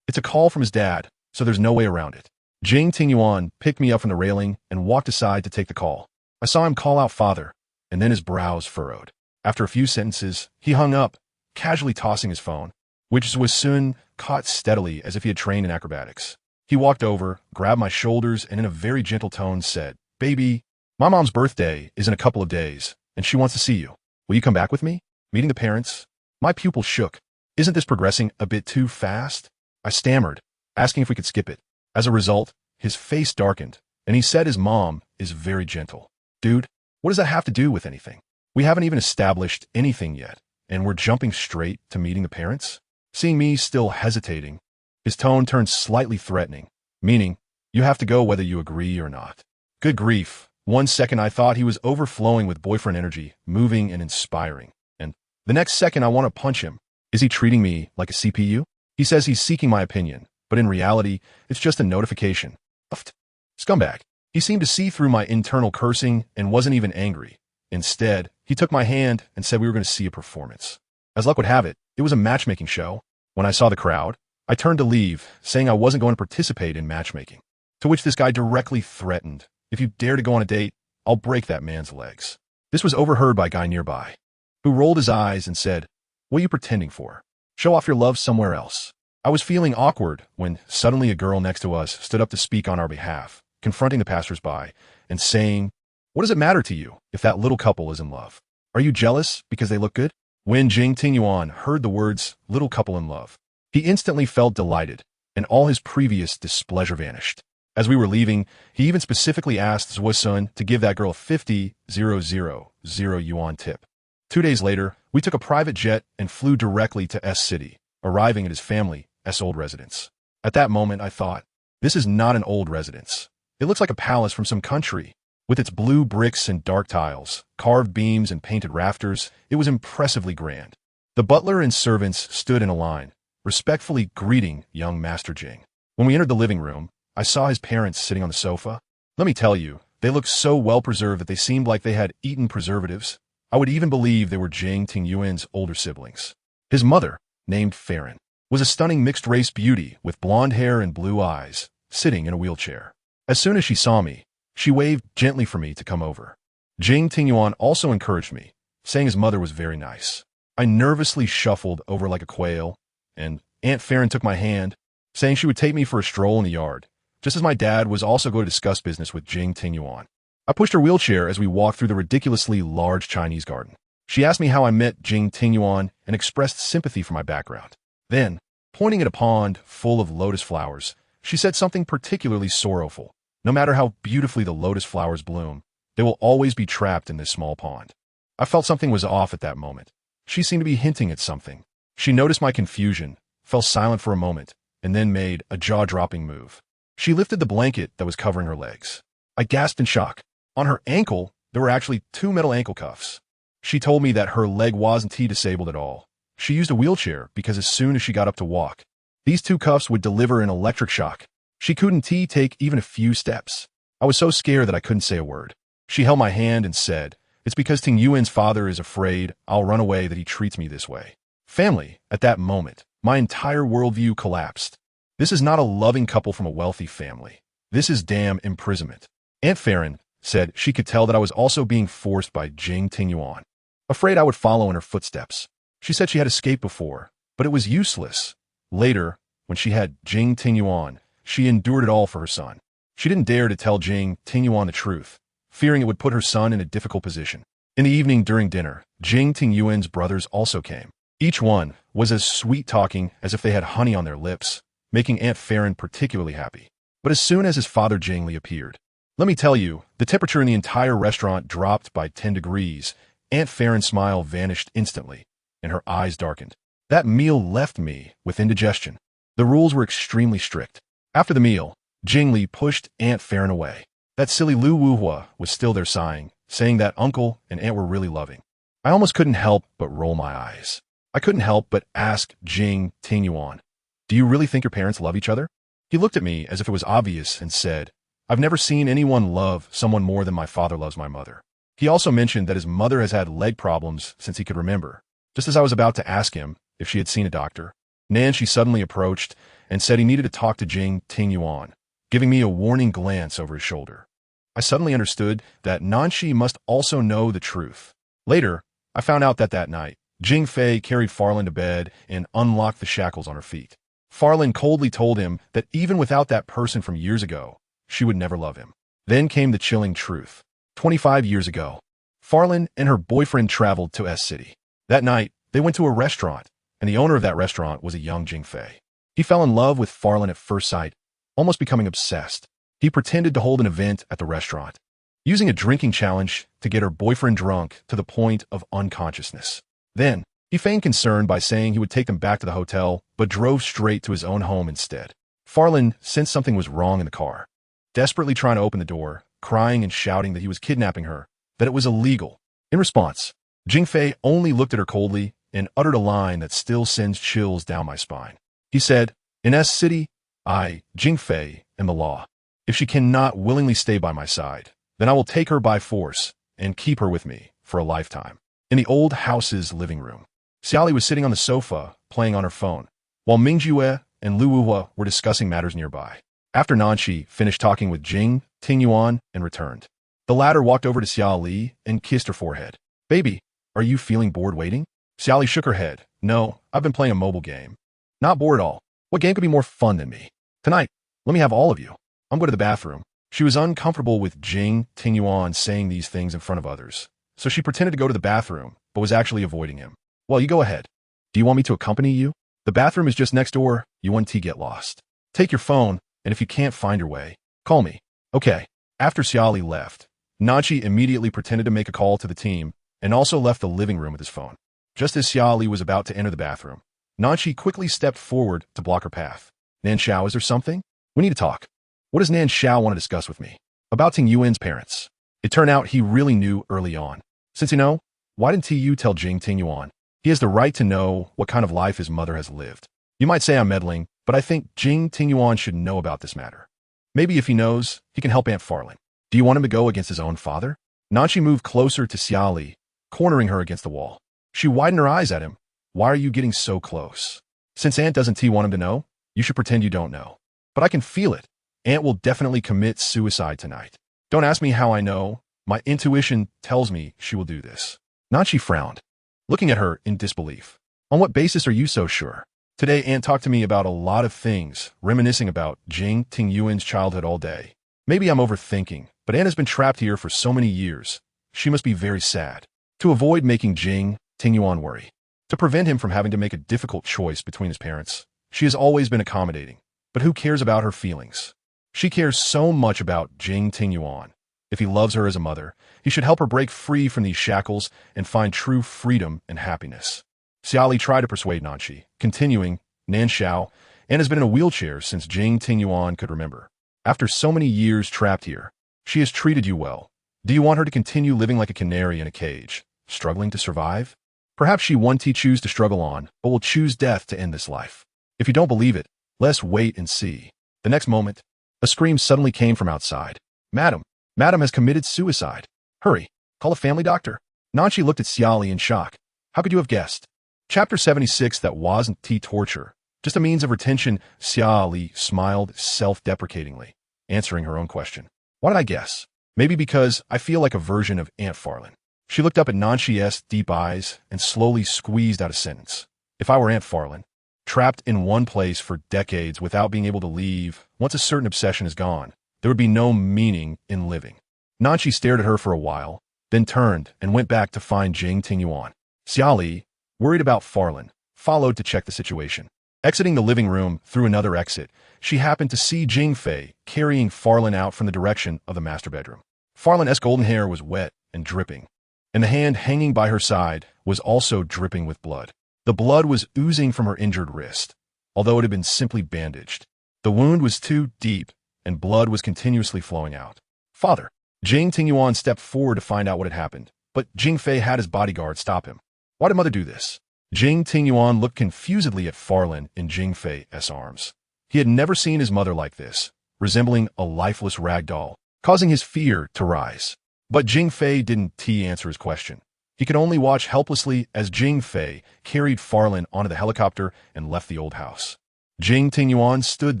It's a call from his dad, so there's no way around it." Jing Tingyuan picked me up from the railing and walked aside to take the call. I saw him call out "Father," and then his brows furrowed. After a few sentences, he hung up, casually tossing his phone, which Zhuo Sun caught steadily as if he had trained in acrobatics. He walked over, grabbed my shoulders, and in a very gentle tone said, "Baby, my mom's birthday is in a couple of days, and she wants to see you. Will you come back with me?" Meeting the parents, my pupil shook. "Isn't this progressing a bit too fast?" I stammered, asking if we could skip it. As a result, his face darkened, and he said his mom is very gentle. "Dude, what does that have to do with anything? We haven't even established anything yet, and we're jumping straight to meeting the parents?" Seeing me still hesitating, his tone turned slightly threatening, meaning, "You have to go whether you agree or not." Good grief. One second I thought he was overflowing with boyfriend energy, moving and inspiring. And the next second I want to punch him. Is he treating me like a CPU? He says he's seeking my opinion, but in reality, it's just a notification. Uft. Scumbag. He seemed to see through my internal cursing and wasn't even angry. Instead, he took my hand and said we were going to see a performance. As luck would have it, it was a matchmaking show. When I saw the crowd, I turned to leave, saying I wasn't going to participate in matchmaking. To which this guy directly threatened, "If you dare to go on a date, I'll break that man's legs." This was overheard by a guy nearby, who rolled his eyes and said, "What are you pretending for? Show off your love somewhere else." I was feeling awkward when suddenly a girl next to us stood up to speak on our behalf, confronting the passersby and saying, "What does it matter to you if that little couple is in love? Are you jealous because they look good?" When Jing Tingyuan heard the words "little couple in love," he instantly felt delighted, and all his previous displeasure vanished. As we were leaving, he even specifically asked Zhuo Sun to give that girl 50,000 yuan tip. 2 days later, we took a private jet and flew directly to S City, arriving at his family's old residence. At that moment, I thought, this is not an old residence. It looks like a palace from some country. With its blue bricks and dark tiles, carved beams and painted rafters, it was impressively grand. The butler and servants stood in a line, respectfully greeting young Master Jing. When we entered the living room, I saw his parents sitting on the sofa. Let me tell you, they looked so well preserved that they seemed like they had eaten preservatives. I would even believe they were Jing Tingyuan's older siblings. His mother, named Farron, was a stunning mixed-race beauty with blonde hair and blue eyes, sitting in a wheelchair. As soon as she saw me, she waved gently for me to come over. Jing Tingyuan also encouraged me, saying his mother was very nice. I nervously shuffled over like a quail, and Aunt Farron took my hand, saying she would take me for a stroll in the yard, just as my dad was also going to discuss business with Jing Tingyuan. I pushed her wheelchair as we walked through the ridiculously large Chinese garden. She asked me how I met Jing Tingyuan and expressed sympathy for my background. Then, pointing at a pond full of lotus flowers, she said something particularly sorrowful. No matter how beautifully the lotus flowers bloom, they will always be trapped in this small pond. I felt something was off at that moment. She seemed to be hinting at something. She noticed my confusion, fell silent for a moment, and then made a jaw-dropping move. She lifted the blanket that was covering her legs. I gasped in shock. On her ankle, there were actually 2 metal ankle cuffs. She told me that her leg wasn't T-disabled at all. She used a wheelchair because as soon as she got up to walk, these 2 cuffs would deliver an electric shock. She couldn't take even a few steps. I was so scared that I couldn't say a word. She held my hand and said, "It's because Ting Yuan's father is afraid I'll run away that he treats me this way." Family, at that moment, my entire worldview collapsed. This is not a loving couple from a wealthy family. This is damn imprisonment. Aunt Farron said she could tell that I was also being forced by Jing Tingyuan, afraid I would follow in her footsteps. She said she had escaped before, but it was useless. Later, when she had Jing Tingyuan, she endured it all for her son. She didn't dare to tell Jing Tingyuan the truth, fearing it would put her son in a difficult position. In the evening during dinner, Jing Tingyuan's brothers also came. Each one was as sweet-talking as if they had honey on their lips, making Aunt Farron particularly happy. But as soon as his father Jing Li appeared, let me tell you, the temperature in the entire restaurant dropped by 10 degrees. Aunt Farron's smile vanished instantly, and her eyes darkened. That meal left me with indigestion. The rules were extremely strict. After the meal, Jing Li pushed Aunt Farron away. That silly Lu Wuhua was still there sighing, saying that uncle and aunt were really loving. I almost couldn't help but roll my eyes. I couldn't help but ask Jing Tingyuan, "Do you really think your parents love each other?" He looked at me as if it was obvious and said, "I've never seen anyone love someone more than my father loves my mother." He also mentioned that his mother has had leg problems since he could remember. Just as I was about to ask him if she had seen a doctor, Nanshi suddenly approached and said he needed to talk to Jing Tingyuan, giving me a warning glance over his shoulder. I suddenly understood that Nanshi must also know the truth. Later, I found out that night, Jing Fei carried Farlin to bed and unlocked the shackles on her feet. Farlin coldly told him that even without that person from years ago, she would never love him. Then came the chilling truth. 25 years ago, Farlin and her boyfriend traveled to S City. That night, they went to a restaurant, and the owner of that restaurant was a young Jing Fei. He fell in love with Farlin at first sight, almost becoming obsessed. He pretended to hold an event at the restaurant, using a drinking challenge to get her boyfriend drunk to the point of unconsciousness. Then, he feigned concern by saying he would take them back to the hotel, but drove straight to his own home instead. Farlin sensed something was wrong in the car, desperately trying to open the door, crying and shouting that he was kidnapping her, that it was illegal. In response, Jing Fei only looked at her coldly and uttered a line that still sends chills down my spine. He said, "In S City, I, Jing Fei, am the law. If she cannot willingly stay by my side, then I will take her by force and keep her with me for a lifetime." In the old house's living room, Xia Li was sitting on the sofa, playing on her phone, while Mingjue and Lu Wuhua were discussing matters nearby. After Nanshi finished talking with Jing Tingyuan and returned, the latter walked over to Xia Li and kissed her forehead. "Baby, are you feeling bored waiting?" Xia Li shook her head. "No, I've been playing a mobile game. Not bored at all. What game could be more fun than me? Tonight, let me have all of you. I'm going to the bathroom." She was uncomfortable with Jing Tingyuan saying these things in front of others, so she pretended to go to the bathroom, but was actually avoiding him. "Well, you go ahead. Do you want me to accompany you? The bathroom is just next door. You want to get lost. Take your phone, and if you can't find your way, call me." "Okay." After Xia Li left, Nanchi immediately pretended to make a call to the team and also left the living room with his phone. Just as Xia Li was about to enter the bathroom, Nanchi quickly stepped forward to block her path. "Nan Xiao, is there something? We need to talk." "What does Nan Xiao want to discuss with me?" "About Ting Yuan's parents." It turned out he really knew early on. "Since you know, why didn't you tell Jing Tingyuan? He has the right to know what kind of life his mother has lived." "You might say I'm meddling, but I think Jing Tingyuan should know about this matter." Maybe if he knows, he can help Aunt Farlin. Do you want him to go against his own father? Nanchi moved closer to Xia Li, cornering her against the wall. She widened her eyes at him. Why are you getting so close? Since Aunt doesn't want him to know, you should pretend you don't know. But I can feel it. Aunt will definitely commit suicide tonight. Don't ask me how I know. My intuition tells me she will do this. Nanchi frowned, looking at her in disbelief. On what basis are you so sure? Today, Aunt talked to me about a lot of things, reminiscing about Jing Tingyuan's childhood all day. Maybe I'm overthinking, but Aunt has been trapped here for so many years. She must be very sad. To avoid making Jing Tingyuan worry, to prevent him from having to make a difficult choice between his parents, she has always been accommodating. But who cares about her feelings? She cares so much about Jing Tingyuan. If he loves her as a mother, he should help her break free from these shackles and find true freedom and happiness. Xia Li tried to persuade Nanchi, continuing, Nan Xiao, Anne has been in a wheelchair since Jing Tingyuan could remember. After so many years trapped here, she has treated you well. Do you want her to continue living like a canary in a cage, struggling to survive? Perhaps she won't choose to struggle on, but will choose death to end this life. If you don't believe it, let's wait and see. The next moment, a scream suddenly came from outside. Madam has committed suicide. Hurry, call a family doctor. Nanchi looked at Xia Li in shock. How could you have guessed? Chapter 76 That wasn't torture. Just a means of retention. Xia Li smiled self-deprecatingly, answering her own question. Why did I guess? Maybe because I feel like a version of Aunt Farlin. She looked up at Nanchi's deep eyes and slowly squeezed out a sentence. If I were Aunt Farlin, trapped in one place for decades without being able to leave, once a certain obsession is gone, there would be no meaning in living. Nanchi stared at her for a while, then turned and went back to find Jing Tingyuan. Xia Li, worried about Farlin, followed to check the situation. Exiting the living room through another exit, she happened to see Jing Fei carrying Farlin out from the direction of the master bedroom. Farlin's golden hair was wet and dripping, and the hand hanging by her side was also dripping with blood. The blood was oozing from her injured wrist, although it had been simply bandaged. The wound was too deep, and blood was continuously flowing out. Father! Jing Tingyuan stepped forward to find out what had happened, but Jing Fei had his bodyguard stop him. Why did Mother do this? Jing Tingyuan looked confusedly at Farlin in Jing Fei's arms. He had never seen his mother like this, resembling a lifeless rag doll, causing his fear to rise. But Jing Fei didn't answer his question. He could only watch helplessly as Jing Fei carried Farlin onto the helicopter and left the old house. Jing Tingyuan stood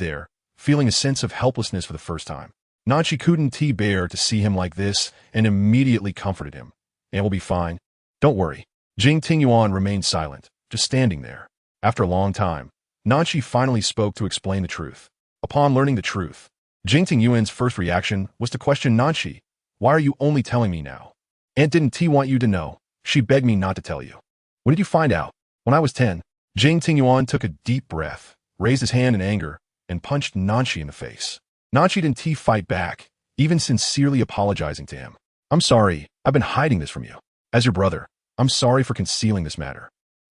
there, feeling a sense of helplessness for the first time. Nanchi couldn't bear to see him like this and immediately comforted him. It will be fine. Don't worry. Jing Tingyuan remained silent, just standing there. After a long time, Nanchi finally spoke to explain the truth. Upon learning the truth, Jing Tingyuan's first reaction was to question Nanchi. Why are you only telling me now? Aunt didn't want you to know. She begged me not to tell you. When did you find out? When I was 10. Jing Tingyuan took a deep breath, raised his hand in anger, and punched Nanchi in the face. Nanchi didn't fight back, even sincerely apologizing to him. I'm sorry, I've been hiding this from you. As your brother, I'm sorry for concealing this matter.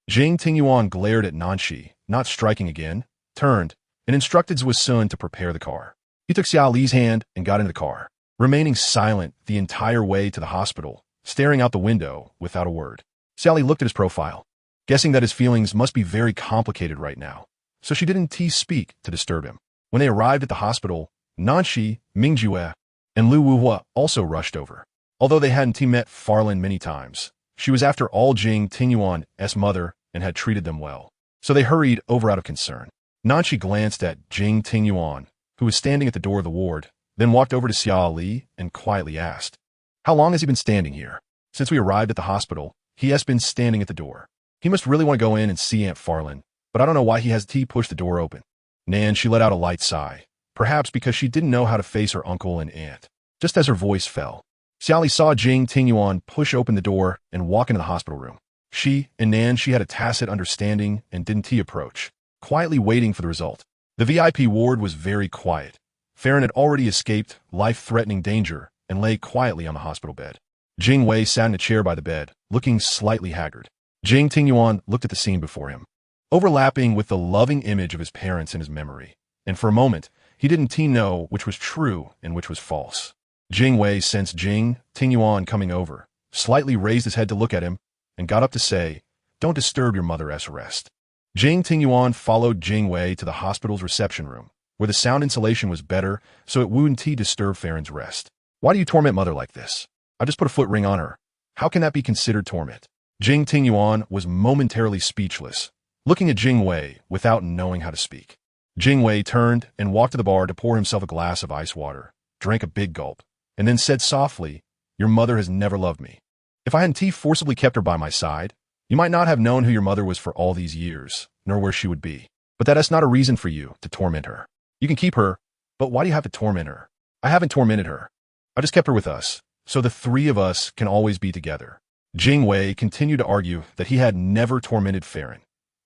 Jing Tingyuan glared at Nanchi, not striking again, turned, and instructed Zhu Sun to prepare the car. He took Xia Li's hand and got into the car, remaining silent the entire way to the hospital, staring out the window without a word. Xia Li looked at his profile, guessing that his feelings must be very complicated right now, so she didn't speak to disturb him. When they arrived at the hospital, Nanchi, Mingjue, and Lu Wuhua also rushed over. Although they hadn't met Farlin many times, she was after all Jing Tingyuan's mother and had treated them well, so they hurried over out of concern. Nanchi glanced at Jing Tingyuan, who was standing at the door of the ward, then walked over to Xia Li and quietly asked, How long has he been standing here? Since we arrived at the hospital, he has been standing at the door. He must really want to go in and see Aunt Farlin, but I don't know why he has pushed the door open. Nan, she let out a light sigh, perhaps because she didn't know how to face her uncle and aunt. Just as her voice fell, Xia Li saw Jing Tingyuan push open the door and walk into the hospital room. She and Nan, she had a tacit understanding and didn't approach, quietly waiting for the result. The VIP ward was very quiet. Farron had already escaped life-threatening danger and lay quietly on the hospital bed. Jing Wei sat in a chair by the bed, looking slightly haggard. Jing Tingyuan looked at the scene before him, overlapping with the loving image of his parents in his memory, and for a moment, he didn't know which was true and which was false. Jing Wei sensed Jing Tingyuan coming over, slightly raised his head to look at him, and got up to say, Don't disturb your mother's rest. Jing Tingyuan followed Jing Wei to the hospital's reception room, where the sound insulation was better, so it wouldn't disturb Farron's rest. Why do you torment mother like this? I just put a foot ring on her. How can that be considered torment? Jing Tingyuan was momentarily speechless, looking at Jing Wei without knowing how to speak. Jing Wei turned and walked to the bar to pour himself a glass of ice water, drank a big gulp, and then said softly, "Your mother has never loved me. If I hadn't forcibly kept her by my side, you might not have known who your mother was for all these years, nor where she would be. But that is not a reason for you to torment her. You can keep her, but why do you have to torment her? I haven't tormented her. I just kept her with us, so the three of us can always be together." Jing Wei continued to argue that he had never tormented Farron.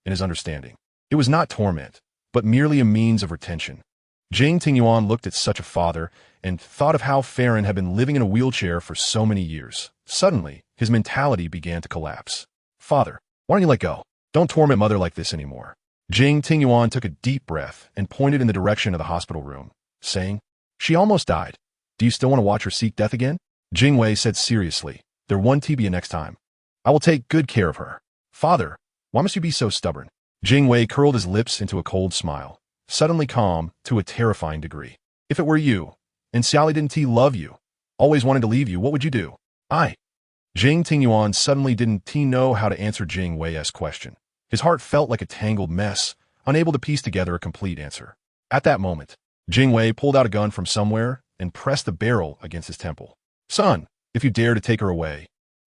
In his understanding, it was not torment, but merely a means of retention. Jing Tingyuan looked at such a father and thought of how Farron had been living in a wheelchair for so many years. Suddenly, his mentality began to collapse. "Father, why don't you let go? Don't torment mother like this anymore." Jing Tingyuan took a deep breath and pointed in the direction of the hospital room, saying, "She almost died. Do you still want to watch her seek death again?" Jing Wei said seriously, "There won't be next time. I will take good care of her." "Father, why must you be so stubborn?" Jing Wei curled his lips into a cold smile, suddenly calm to a terrifying degree. "If it were you, and Xia Li didn't love you, always wanted to leave you, what would you do?" Jing Tingyuan suddenly didn't know how to answer Jing Wei's question. His heart felt like a tangled mess, unable to piece together a complete answer. At that moment, Jing Wei pulled out a gun from somewhere and pressed the barrel against his temple. "Son, if you dare to take her away,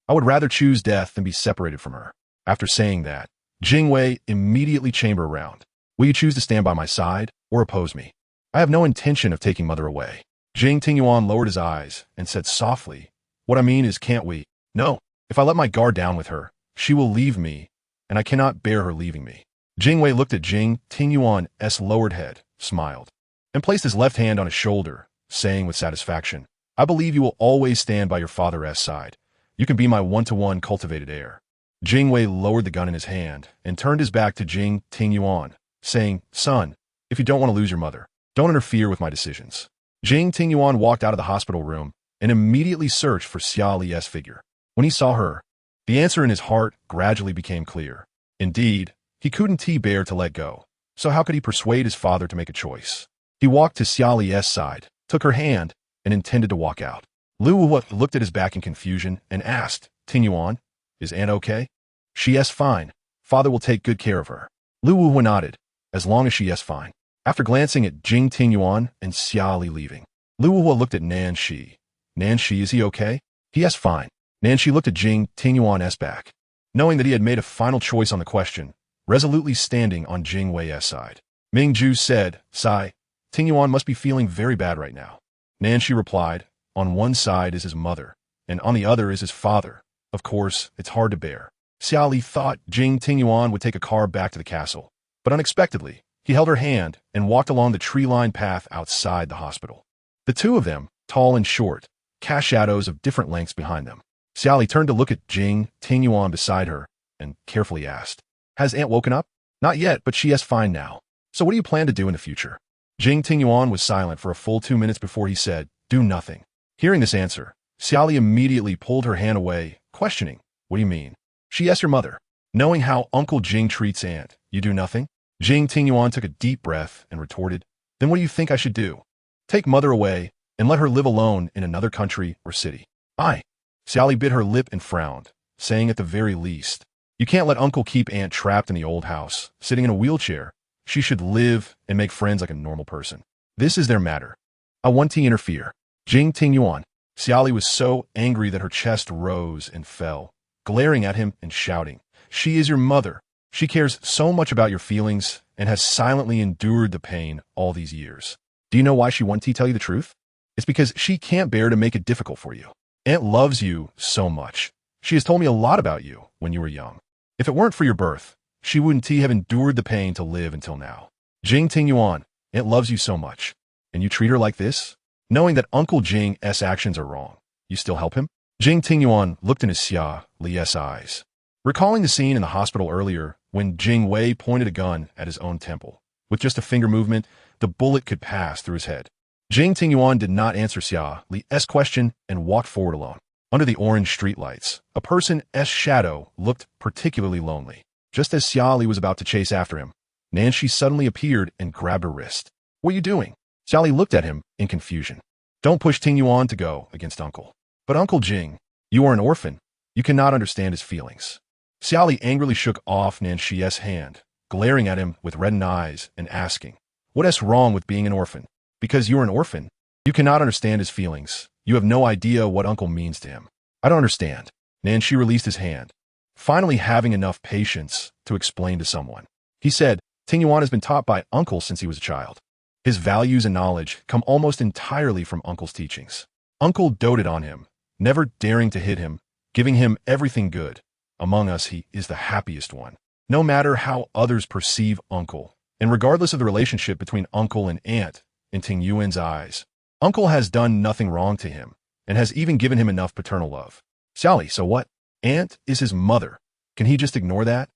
I would rather choose death than be separated from her." After saying that, Jing Wei immediately chambered around. "Will you choose to stand by my side or oppose me? I have no intention of taking mother away." Jing Tingyuan lowered his eyes and said softly, "What I mean is, can't we? No, if I let my guard down with her, she will leave me, and I cannot bear her leaving me." Jing Wei looked at Jing Tingyuan's lowered head, smiled, and placed his left hand on his shoulder, saying with satisfaction, "I believe you will always stand by your father's side. You can be my one-to-one cultivated heir." Jing Wei lowered the gun in his hand and turned his back to Jing Tingyuan, saying, "Son, if you don't want to lose your mother, don't interfere with my decisions." Jing Tingyuan walked out of the hospital room and immediately searched for Xia Li's figure. When he saw her, the answer in his heart gradually became clear. Indeed, he couldn't bear to let go, so how could he persuade his father to make a choice? He walked to Xia Li's side, took her hand, and intended to walk out. Lu Wu looked at his back in confusion and asked, "Tingyuan, is Aunt okay?" "She is fine. Father will take good care of her." Lu Wu nodded, "As long as she is fine." After glancing at Jing Tingyuan and Xia Li leaving, Lu Wu looked at Nan Shi. "Nan Shi, is he okay?" "He is fine." Nan Shi looked at Jing Tingyuan's back, knowing that he had made a final choice on the question, resolutely standing on Jing Wei's side. Ming Ju said, "Sai, Tingyuan must be feeling very bad right now." Nan Shi replied, "On one side is his mother, and on the other is his father. Of course, it's hard to bear." Xia Li thought Jing Tingyuan would take a car back to the castle, but unexpectedly, he held her hand and walked along the tree-lined path outside the hospital. The two of them, tall and short, cast shadows of different lengths behind them. Xia Li turned to look at Jing Tingyuan beside her and carefully asked, "Has Aunt woken up?" "Not yet, but she is fine now. So what do you plan to do in the future?" Jing Tingyuan was silent for a full 2 minutes before he said, "Do nothing." Hearing this answer, Xia Li immediately pulled her hand away, questioning, "What do you mean?" "She is your mother. Knowing how Uncle Jing treats Aunt, you do nothing?" Jing Tingyuan took a deep breath and retorted, "Then what do you think I should do? Take mother away and let her live alone in another country or city?" Xia Li bit her lip and frowned, saying at the very least, "You can't let Uncle keep Aunt trapped in the old house, sitting in a wheelchair. She should live and make friends like a normal person. This is their matter. I want to interfere." Jing Tingyuan. Xia Li was so angry that her chest rose and fell, glaring at him and shouting, "She is your mother. She cares so much about your feelings and has silently endured the pain all these years. Do you know why she wants to tell you the truth? It's because she can't bear to make it difficult for you. Aunt loves you so much. She has told me a lot about you when you were young. If it weren't for your birth, she wouldn't have endured the pain to live until now. Jing Tingyuan, Aunt loves you so much, and you treat her like this? Knowing that Uncle Jing's actions are wrong, you still help him?" Jing Tingyuan looked in his Xia Li's eyes, recalling the scene in the hospital earlier when Jing Wei pointed a gun at his own temple. With just a finger movement, the bullet could pass through his head. Jing Tingyuan did not answer Xia Li's question and walked forward alone. Under the orange streetlights, a person's shadow looked particularly lonely. Just as Xia Li was about to chase after him, Nan Shi suddenly appeared and grabbed her wrist. What are you doing? Xia Li looked at him in confusion. Don't push Ting Yuan to go against Uncle. But Uncle Jing, you are an orphan. You cannot understand his feelings. Xia Li angrily shook off Nanxi's hand, glaring at him with reddened eyes and asking, what is wrong with being an orphan? Because you're an orphan, you cannot understand his feelings. You have no idea what Uncle means to him. I don't understand. Nanxi released his hand, finally having enough patience to explain to someone. He said, Ting Yuan has been taught by Uncle since he was a child. His values and knowledge come almost entirely from Uncle's teachings. Uncle doted on him, never daring to hit him, giving him everything good. Among us, he is the happiest one. No matter how others perceive Uncle, and regardless of the relationship between Uncle and Aunt, in Ting Yuan's eyes, Uncle has done nothing wrong to him, and has even given him enough paternal love. Xia Li, so what? Aunt is his mother. Can he just ignore that?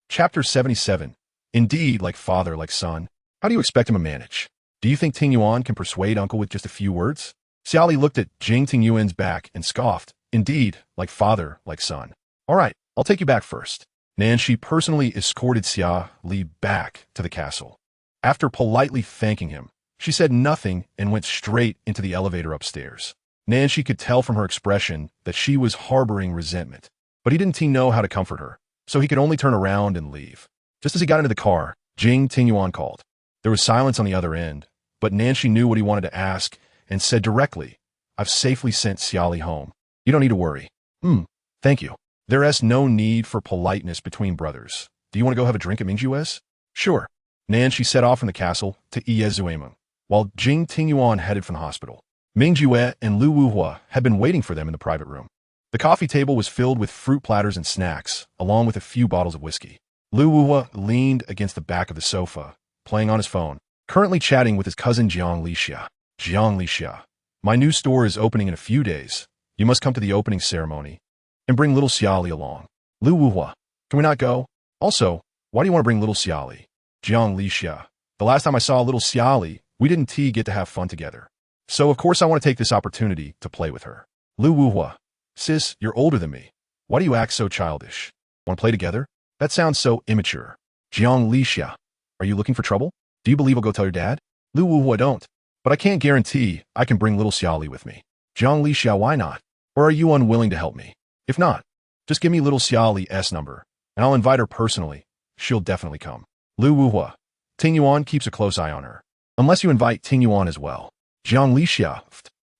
Chapter 77. Indeed, like father, like son. How do you expect him to manage? Do you think Ting Yuan can persuade Uncle with just a few words? Xia Li looked at Jing Ting Yuan's back and scoffed. Indeed, like father, like son. All right, I'll take you back first. Nanxi personally escorted Xia Li back to the castle. After politely thanking him, she said nothing and went straight into the elevator upstairs. Nanxi could tell from her expression that she was harboring resentment, but he didn't know how to comfort her, so he could only turn around and leave. Just as he got into the car, Jing Ting Yuan called. There was silence on the other end, but Nanxi knew what he wanted to ask and said directly, I've safely sent Xia Li home. You don't need to worry. Thank you. There is no need for politeness between brothers. Do you want to go have a drink at Mingjue's? Sure. Nanxi set off from the castle to Yezuemeng, while Jing Ting Yuan headed from the hospital. Mingjue and Lu Wuhua had been waiting for them in the private room. The coffee table was filled with fruit platters and snacks, along with a few bottles of whiskey. Lu Wuhua leaned against the back of the sofa, playing on his phone, currently chatting with his cousin Jiang Lixia. Jiang Lixia, my new store is opening in a few days. You must come to the opening ceremony and bring little Xia Li along. Lu Wuhua, can we not go? Also, why do you want to bring little Xia Li? Jiang Lixia, the last time I saw little Xia Li, we didn't get to have fun together. So of course I want to take this opportunity to play with her. Lu Wuhua, sis, you're older than me. Why do you act so childish? Want to play together? That sounds so immature. Jiang Lixia, are you looking for trouble? Do you believe I'll go tell your dad? Lu Wuhua, don't. But I can't guarantee I can bring little Xia Li with me. Jiang Lixia, why not? Or are you unwilling to help me? If not, just give me little Xia Li's number, and I'll invite her personally. She'll definitely come. Lu Wuhua, Ting Yuan keeps a close eye on her. Unless you invite Ting Yuan as well. Jiang Lixia,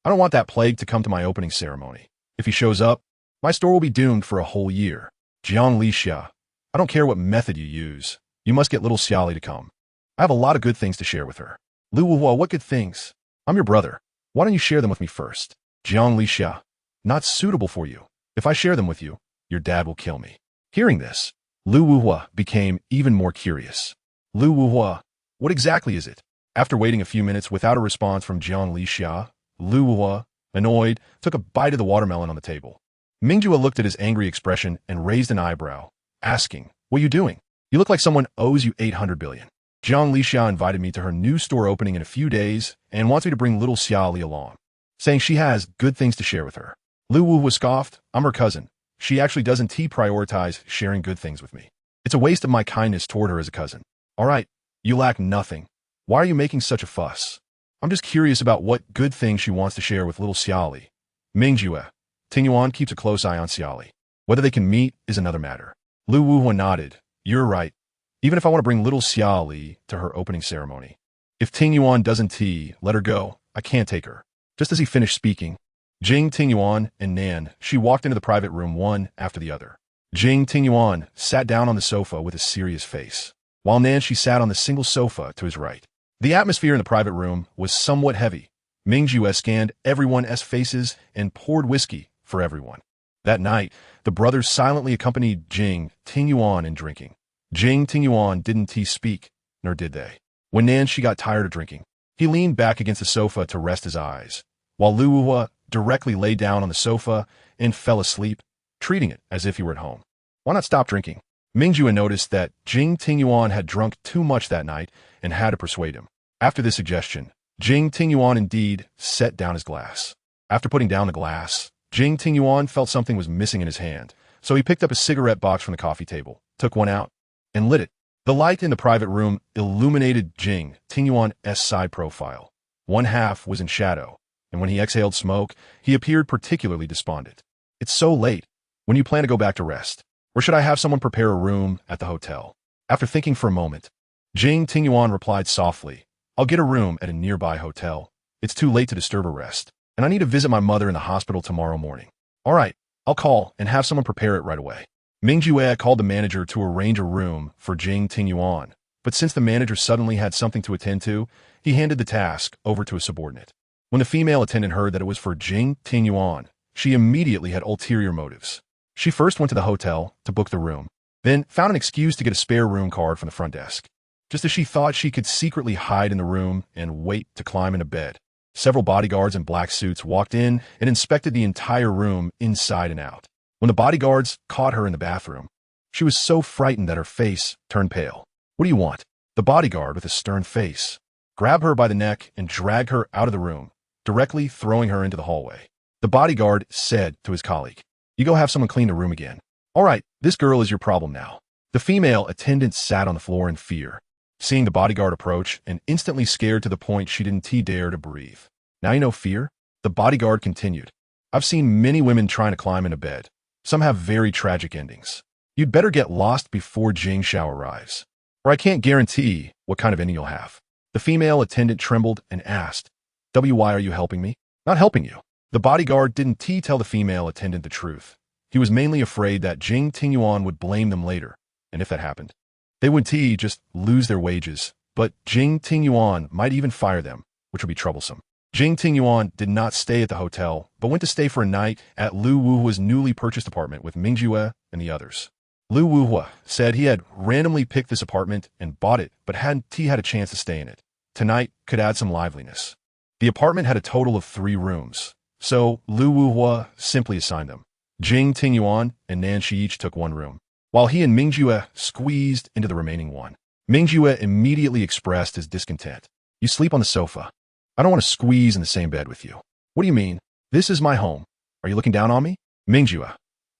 I don't want that plague to come to my opening ceremony. If he shows up, my store will be doomed for a whole year. Jiang Lixia, I don't care what method you use. You must get little Xia Li to come. I have a lot of good things to share with her. Lu Wuhua, what good things? I'm your brother. Why don't you share them with me first? Jiang Lixia, not suitable for you. If I share them with you, your dad will kill me. Hearing this, Lu Wuhua became even more curious. Lu Wuhua, what exactly is it? After waiting a few minutes without a response from Jiang Lixia, Lu Wuhua, annoyed, took a bite of the watermelon on the table. Mingjue looked at his angry expression and raised an eyebrow, asking, what are you doing? You look like someone owes you 800 billion. Jiang Lixia invited me to her new store opening in a few days and wants me to bring little Xia Li along, saying she has good things to share with her. Lu Wuhua scoffed, I'm her cousin. She actually doesn't prioritize sharing good things with me. It's a waste of my kindness toward her as a cousin. All right, you lack nothing. Why are you making such a fuss? I'm just curious about what good things she wants to share with little Xia Li. Mingjue, Ting Yuan keeps a close eye on Xia Li. Whether they can meet is another matter. Lu Wuhua nodded. You're right. Even if I want to bring little Xia Li to her opening ceremony. If Ting Yuan doesn't let her go. I can't take her. Just as he finished speaking, Jing Ting Yuan and Nan, she walked into the private room one after the other. Jing Ting Yuan sat down on the sofa with a serious face, while Nan, she sat on the single sofa to his right. The atmosphere in the private room was somewhat heavy. Mingjue scanned everyone's faces and poured whiskey for everyone. That night, the brothers silently accompanied Jing Ting Yuan in drinking. Jing Ting Yuan didn't speak, nor did they. When Nan, she got tired of drinking, he leaned back against the sofa to rest his eyes, while Lu Wuhua directly lay down on the sofa and fell asleep, treating it as if he were at home. Why not stop drinking? Mingjue noticed that Jing Ting Yuan had drunk too much that night and had to persuade him. After this suggestion, Jing Ting Yuan indeed set down his glass. After putting down the glass, Jing Ting Yuan felt something was missing in his hand, so he picked up a cigarette box from the coffee table, took one out, and lit it. The light in the private room illuminated Jing Tingyuan's side profile. One half was in shadow, and when he exhaled smoke, he appeared particularly despondent. It's so late. When you plan to go back to rest? Or should I have someone prepare a room at the hotel? After thinking for a moment, Jing Tingyuan replied softly, I'll get a room at a nearby hotel. It's too late to disturb her rest, and I need to visit my mother in the hospital tomorrow morning. All right, I'll call and have someone prepare it right away. Ming Jue called the manager to arrange a room for Jing Tingyuan, but since the manager suddenly had something to attend to, he handed the task over to a subordinate. When the female attendant heard that it was for Jing Tingyuan, she immediately had ulterior motives. She first went to the hotel to book the room, then found an excuse to get a spare room card from the front desk. Just as she thought she could secretly hide in the room and wait to climb into bed, several bodyguards in black suits walked in and inspected the entire room inside and out. When the bodyguards caught her in the bathroom, she was so frightened that her face turned pale. What do you want? The bodyguard, with a stern face, grabbed her by the neck and dragged her out of the room, directly throwing her into the hallway. The bodyguard said to his colleague, You go have someone clean the room again. All right, this girl is your problem now. The female attendant sat on the floor in fear, seeing the bodyguard approach and instantly scared to the point she didn't dare to breathe. Now you know fear? The bodyguard continued. I've seen many women trying to climb into bed. Some have very tragic endings. You'd better get lost before Jing Xiao arrives, or I can't guarantee what kind of ending you'll have. The female attendant trembled and asked, Why are you helping me? Not helping you. The bodyguard didn't tell the female attendant the truth. He was mainly afraid that Jing Tingyuan would blame them later, and if that happened, they would just lose their wages, but Jing Tingyuan might even fire them, which would be troublesome. Jing Tingyuan did not stay at the hotel, but went to stay for a night at Lu Wuhua's newly purchased apartment with Ming Jue and the others. Lu Wuhua said he had randomly picked this apartment and bought it, but hadn't had a chance to stay in it. Tonight could add some liveliness. The apartment had a total of 3 rooms, so Lu Wuhua simply assigned them. Jing Tingyuan and Nan Shi each took 1 room, while he and Ming Jue squeezed into the remaining one. Ming Jue immediately expressed his discontent. You sleep on the sofa. I don't want to squeeze in the same bed with you. What do you mean? This is my home. Are you looking down on me? Ming Jue,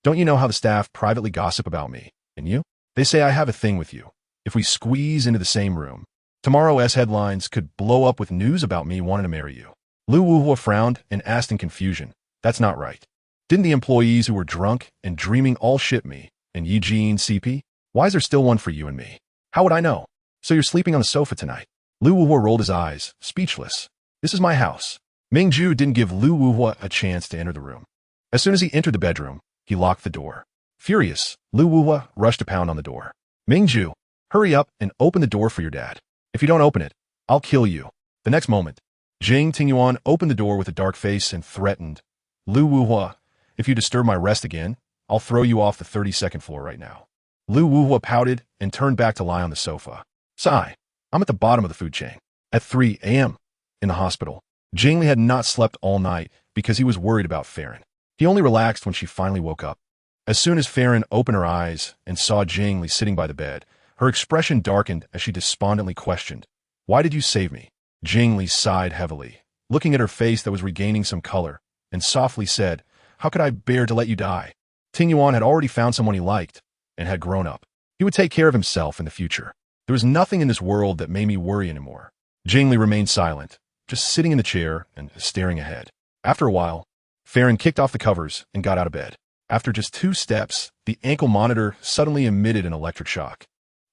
don't you know how the staff privately gossip about me? And you? They say I have a thing with you. If we squeeze into the same room, tomorrow's headlines could blow up with news about me wanting to marry you. Lu Wuhua frowned and asked in confusion. That's not right. Didn't the employees who were drunk and dreaming all ship me and Eugene CP? Why is there still one for you and me? How would I know? So you're sleeping on the sofa tonight? Lu Wuhua rolled his eyes, speechless. This is my house. Ming Ju didn't give Lu Wuhua a chance to enter the room. As soon as he entered the bedroom, he locked the door. Furious, Lu Wuhua rushed to pound on the door. Ming Ju, hurry up and open the door for your dad. If you don't open it, I'll kill you. The next moment, Jing Tingyuan opened the door with a dark face and threatened, Lu Wuhua, if you disturb my rest again, I'll throw you off the 32nd floor right now. Lu Wuhua pouted and turned back to lie on the sofa. Sigh, I'm at the bottom of the food chain. At 3 a.m. in the hospital, Jing Li had not slept all night because he was worried about Farron. He only relaxed when she finally woke up. As soon as Farron opened her eyes and saw Jing Li sitting by the bed, her expression darkened as she despondently questioned, Why did you save me? Jing Li sighed heavily, looking at her face that was regaining some color, and softly said, How could I bear to let you die? Tingyuan had already found someone he liked and had grown up. He would take care of himself in the future. There was nothing in this world that made me worry anymore. Jing Li remained silent, just sitting in the chair and staring ahead. After a while, Farron kicked off the covers and got out of bed. After just 2 steps, the ankle monitor suddenly emitted an electric shock.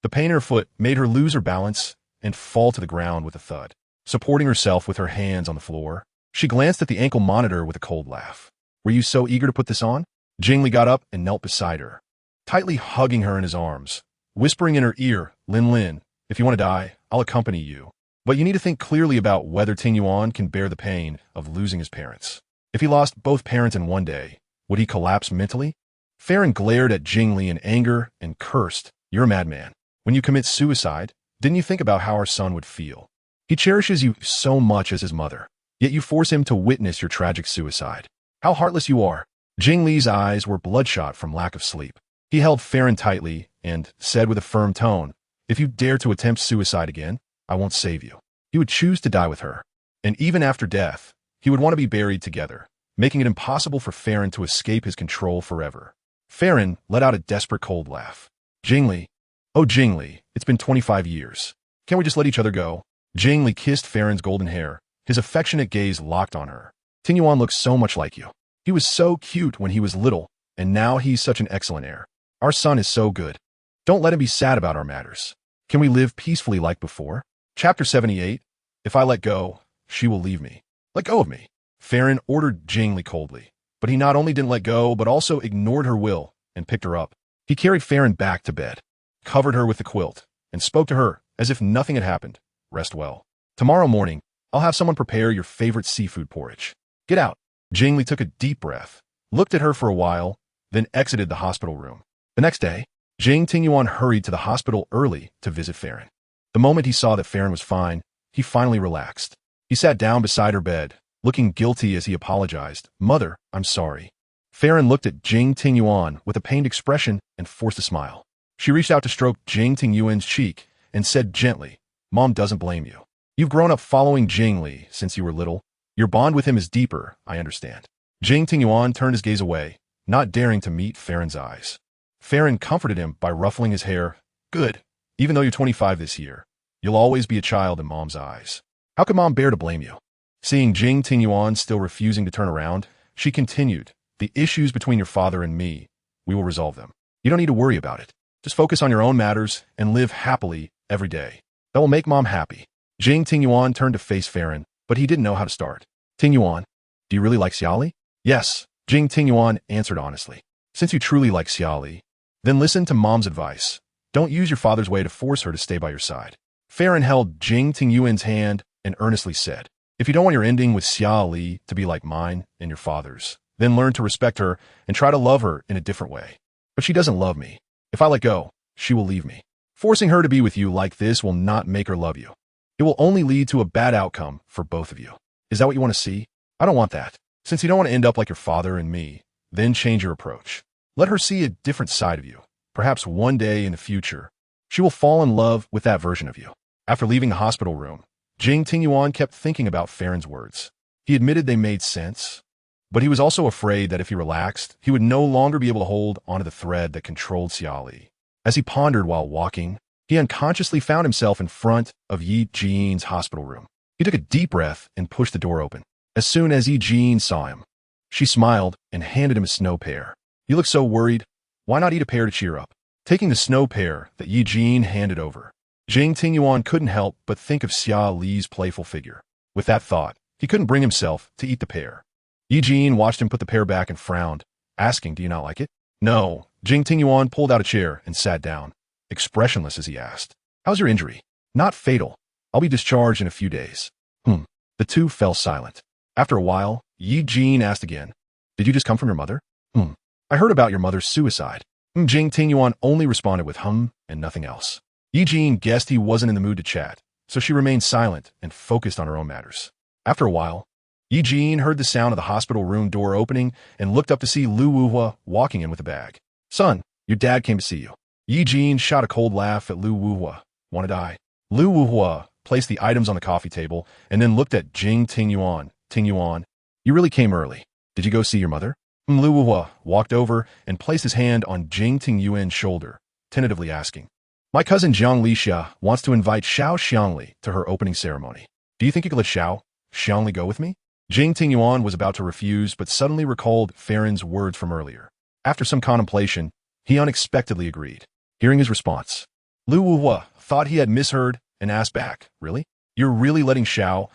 The pain in her foot made her lose her balance and fall to the ground with a thud. Supporting herself with her hands on the floor, she glanced at the ankle monitor with a cold laugh. Were you so eager to put this on? Jing Li got up and knelt beside her, tightly hugging her in his arms, whispering in her ear, Lin Lin, if you want to die, I'll accompany you. But you need to think clearly about whether Tingyuan can bear the pain of losing his parents. If he lost both parents in one day, would he collapse mentally? Farron glared at Jing Li in anger and cursed, You're a madman. When you commit suicide, didn't you think about how our son would feel? He cherishes you so much as his mother, yet you force him to witness your tragic suicide. How heartless you are. Jing Li's eyes were bloodshot from lack of sleep. He held Farron tightly and said with a firm tone, If you dare to attempt suicide again, I won't save you. He would choose to die with her. And even after death, he would want to be buried together, making it impossible for Farron to escape his control forever. Farron let out a desperate cold laugh. Jing Li, oh Jing Li, It's been 25 years. Can't we just let each other go? Xia Li kissed Farron's golden hair, his affectionate gaze locked on her. Tingyuan looks so much like you. He was so cute when he was little, and now he's such an excellent heir. Our son is so good. Don't let him be sad about our matters. Can we live peacefully like before? Chapter 78. If I let go, she will leave me. Let go of me. Farron ordered Xia Li coldly, but he not only didn't let go, but also ignored her will and picked her up. He carried Farron back to bed, covered her with the quilt, and spoke to her as if nothing had happened. Rest well. Tomorrow morning, I'll have someone prepare your favorite seafood porridge. Get out. Xia Li took a deep breath, looked at her for a while, then exited the hospital room. The next day, Jing Tingyuan hurried to the hospital early to visit Farron. The moment he saw that Farron was fine, he finally relaxed. He sat down beside her bed, looking guilty as he apologized. Mother, I'm sorry. Farron looked at Jing Tingyuan with a pained expression and forced a smile. She reached out to stroke Jing Tingyuan's cheek and said gently, Mom doesn't blame you. You've grown up following Xia Li since you were little. Your bond with him is deeper, I understand. Jing Tingyuan turned his gaze away, not daring to meet Farron's eyes. Farron comforted him by ruffling his hair. Good. Even though you're 25 this year, you'll always be a child in Mom's eyes. How could Mom bear to blame you? Seeing Jing Tingyuan still refusing to turn around, she continued, the issues between your father and me, we will resolve them. You don't need to worry about it. Just focus on your own matters and live happily every day. That will make Mom happy. Jing Tingyuan turned to face Farron, but he didn't know how to start. Tingyuan, do you really like Xia Li? Yes, Jing Tingyuan answered honestly. Since you truly like Xia Li, then listen to Mom's advice. Don't use your father's way to force her to stay by your side. Farron held Jing Tingyuan's hand and earnestly said, if you don't want your ending with Xia Li to be like mine and your father's, then learn to respect her and try to love her in a different way. But she doesn't love me. If I let go, she will leave me. Forcing her to be with you like this will not make her love you. It will only lead to a bad outcome for both of you. Is that what you want to see? I don't want that. Since you don't want to end up like your father and me, then change your approach. Let her see a different side of you. Perhaps one day in the future, she will fall in love with that version of you. After leaving the hospital room, Jing Tingyuan kept thinking about Farron's words. He admitted they made sense, but he was also afraid that if he relaxed, he would no longer be able to hold onto the thread that controlled Xia Li. As he pondered while walking, he unconsciously found himself in front of Yi Jin's hospital room. He took a deep breath and pushed the door open. As soon as Yi Jin saw him, she smiled and handed him a snow pear. You look so worried. Why not eat a pear to cheer up? Taking the snow pear that Yi Jin handed over, Jing Tingyuan couldn't help but think of Xia Li's playful figure. With that thought, he couldn't bring himself to eat the pear. Yi Jin watched him put the pear back and frowned, asking, do you not like it? No. Jing Tingyuan pulled out a chair and sat down, expressionless as he asked, how's your injury? Not fatal. I'll be discharged in a few days. The two fell silent. After a while, Yi Jin asked again, did you just come from your mother? I heard about your mother's suicide. Jing Tingyuan only responded with and nothing else. Yi Jin guessed he wasn't in the mood to chat, so she remained silent and focused on her own matters. After a while, Yi Jin heard the sound of the hospital room door opening and looked up to see Lu Wuhua walking in with a bag. Son, your dad came to see you. Yi Jin shot a cold laugh at Lu Wuhua. Want to die? Lu Wuhua placed the items on the coffee table and then looked at Jing Tingyuan. Tingyuan, you really came early. Did you go see your mother? Lu Wuhua walked over and placed his hand on Jing Tingyuan's shoulder, tentatively asking, my cousin Jiang Li wants to invite Xiao Li to her opening ceremony. Do you think you could let Xiang Li go with me? Jing Tingyuan was about to refuse, but suddenly recalled Farron's words from earlier. After some contemplation, he unexpectedly agreed. Hearing his response, Lu Wuhua thought he had misheard and asked back, really? You're really letting Xiang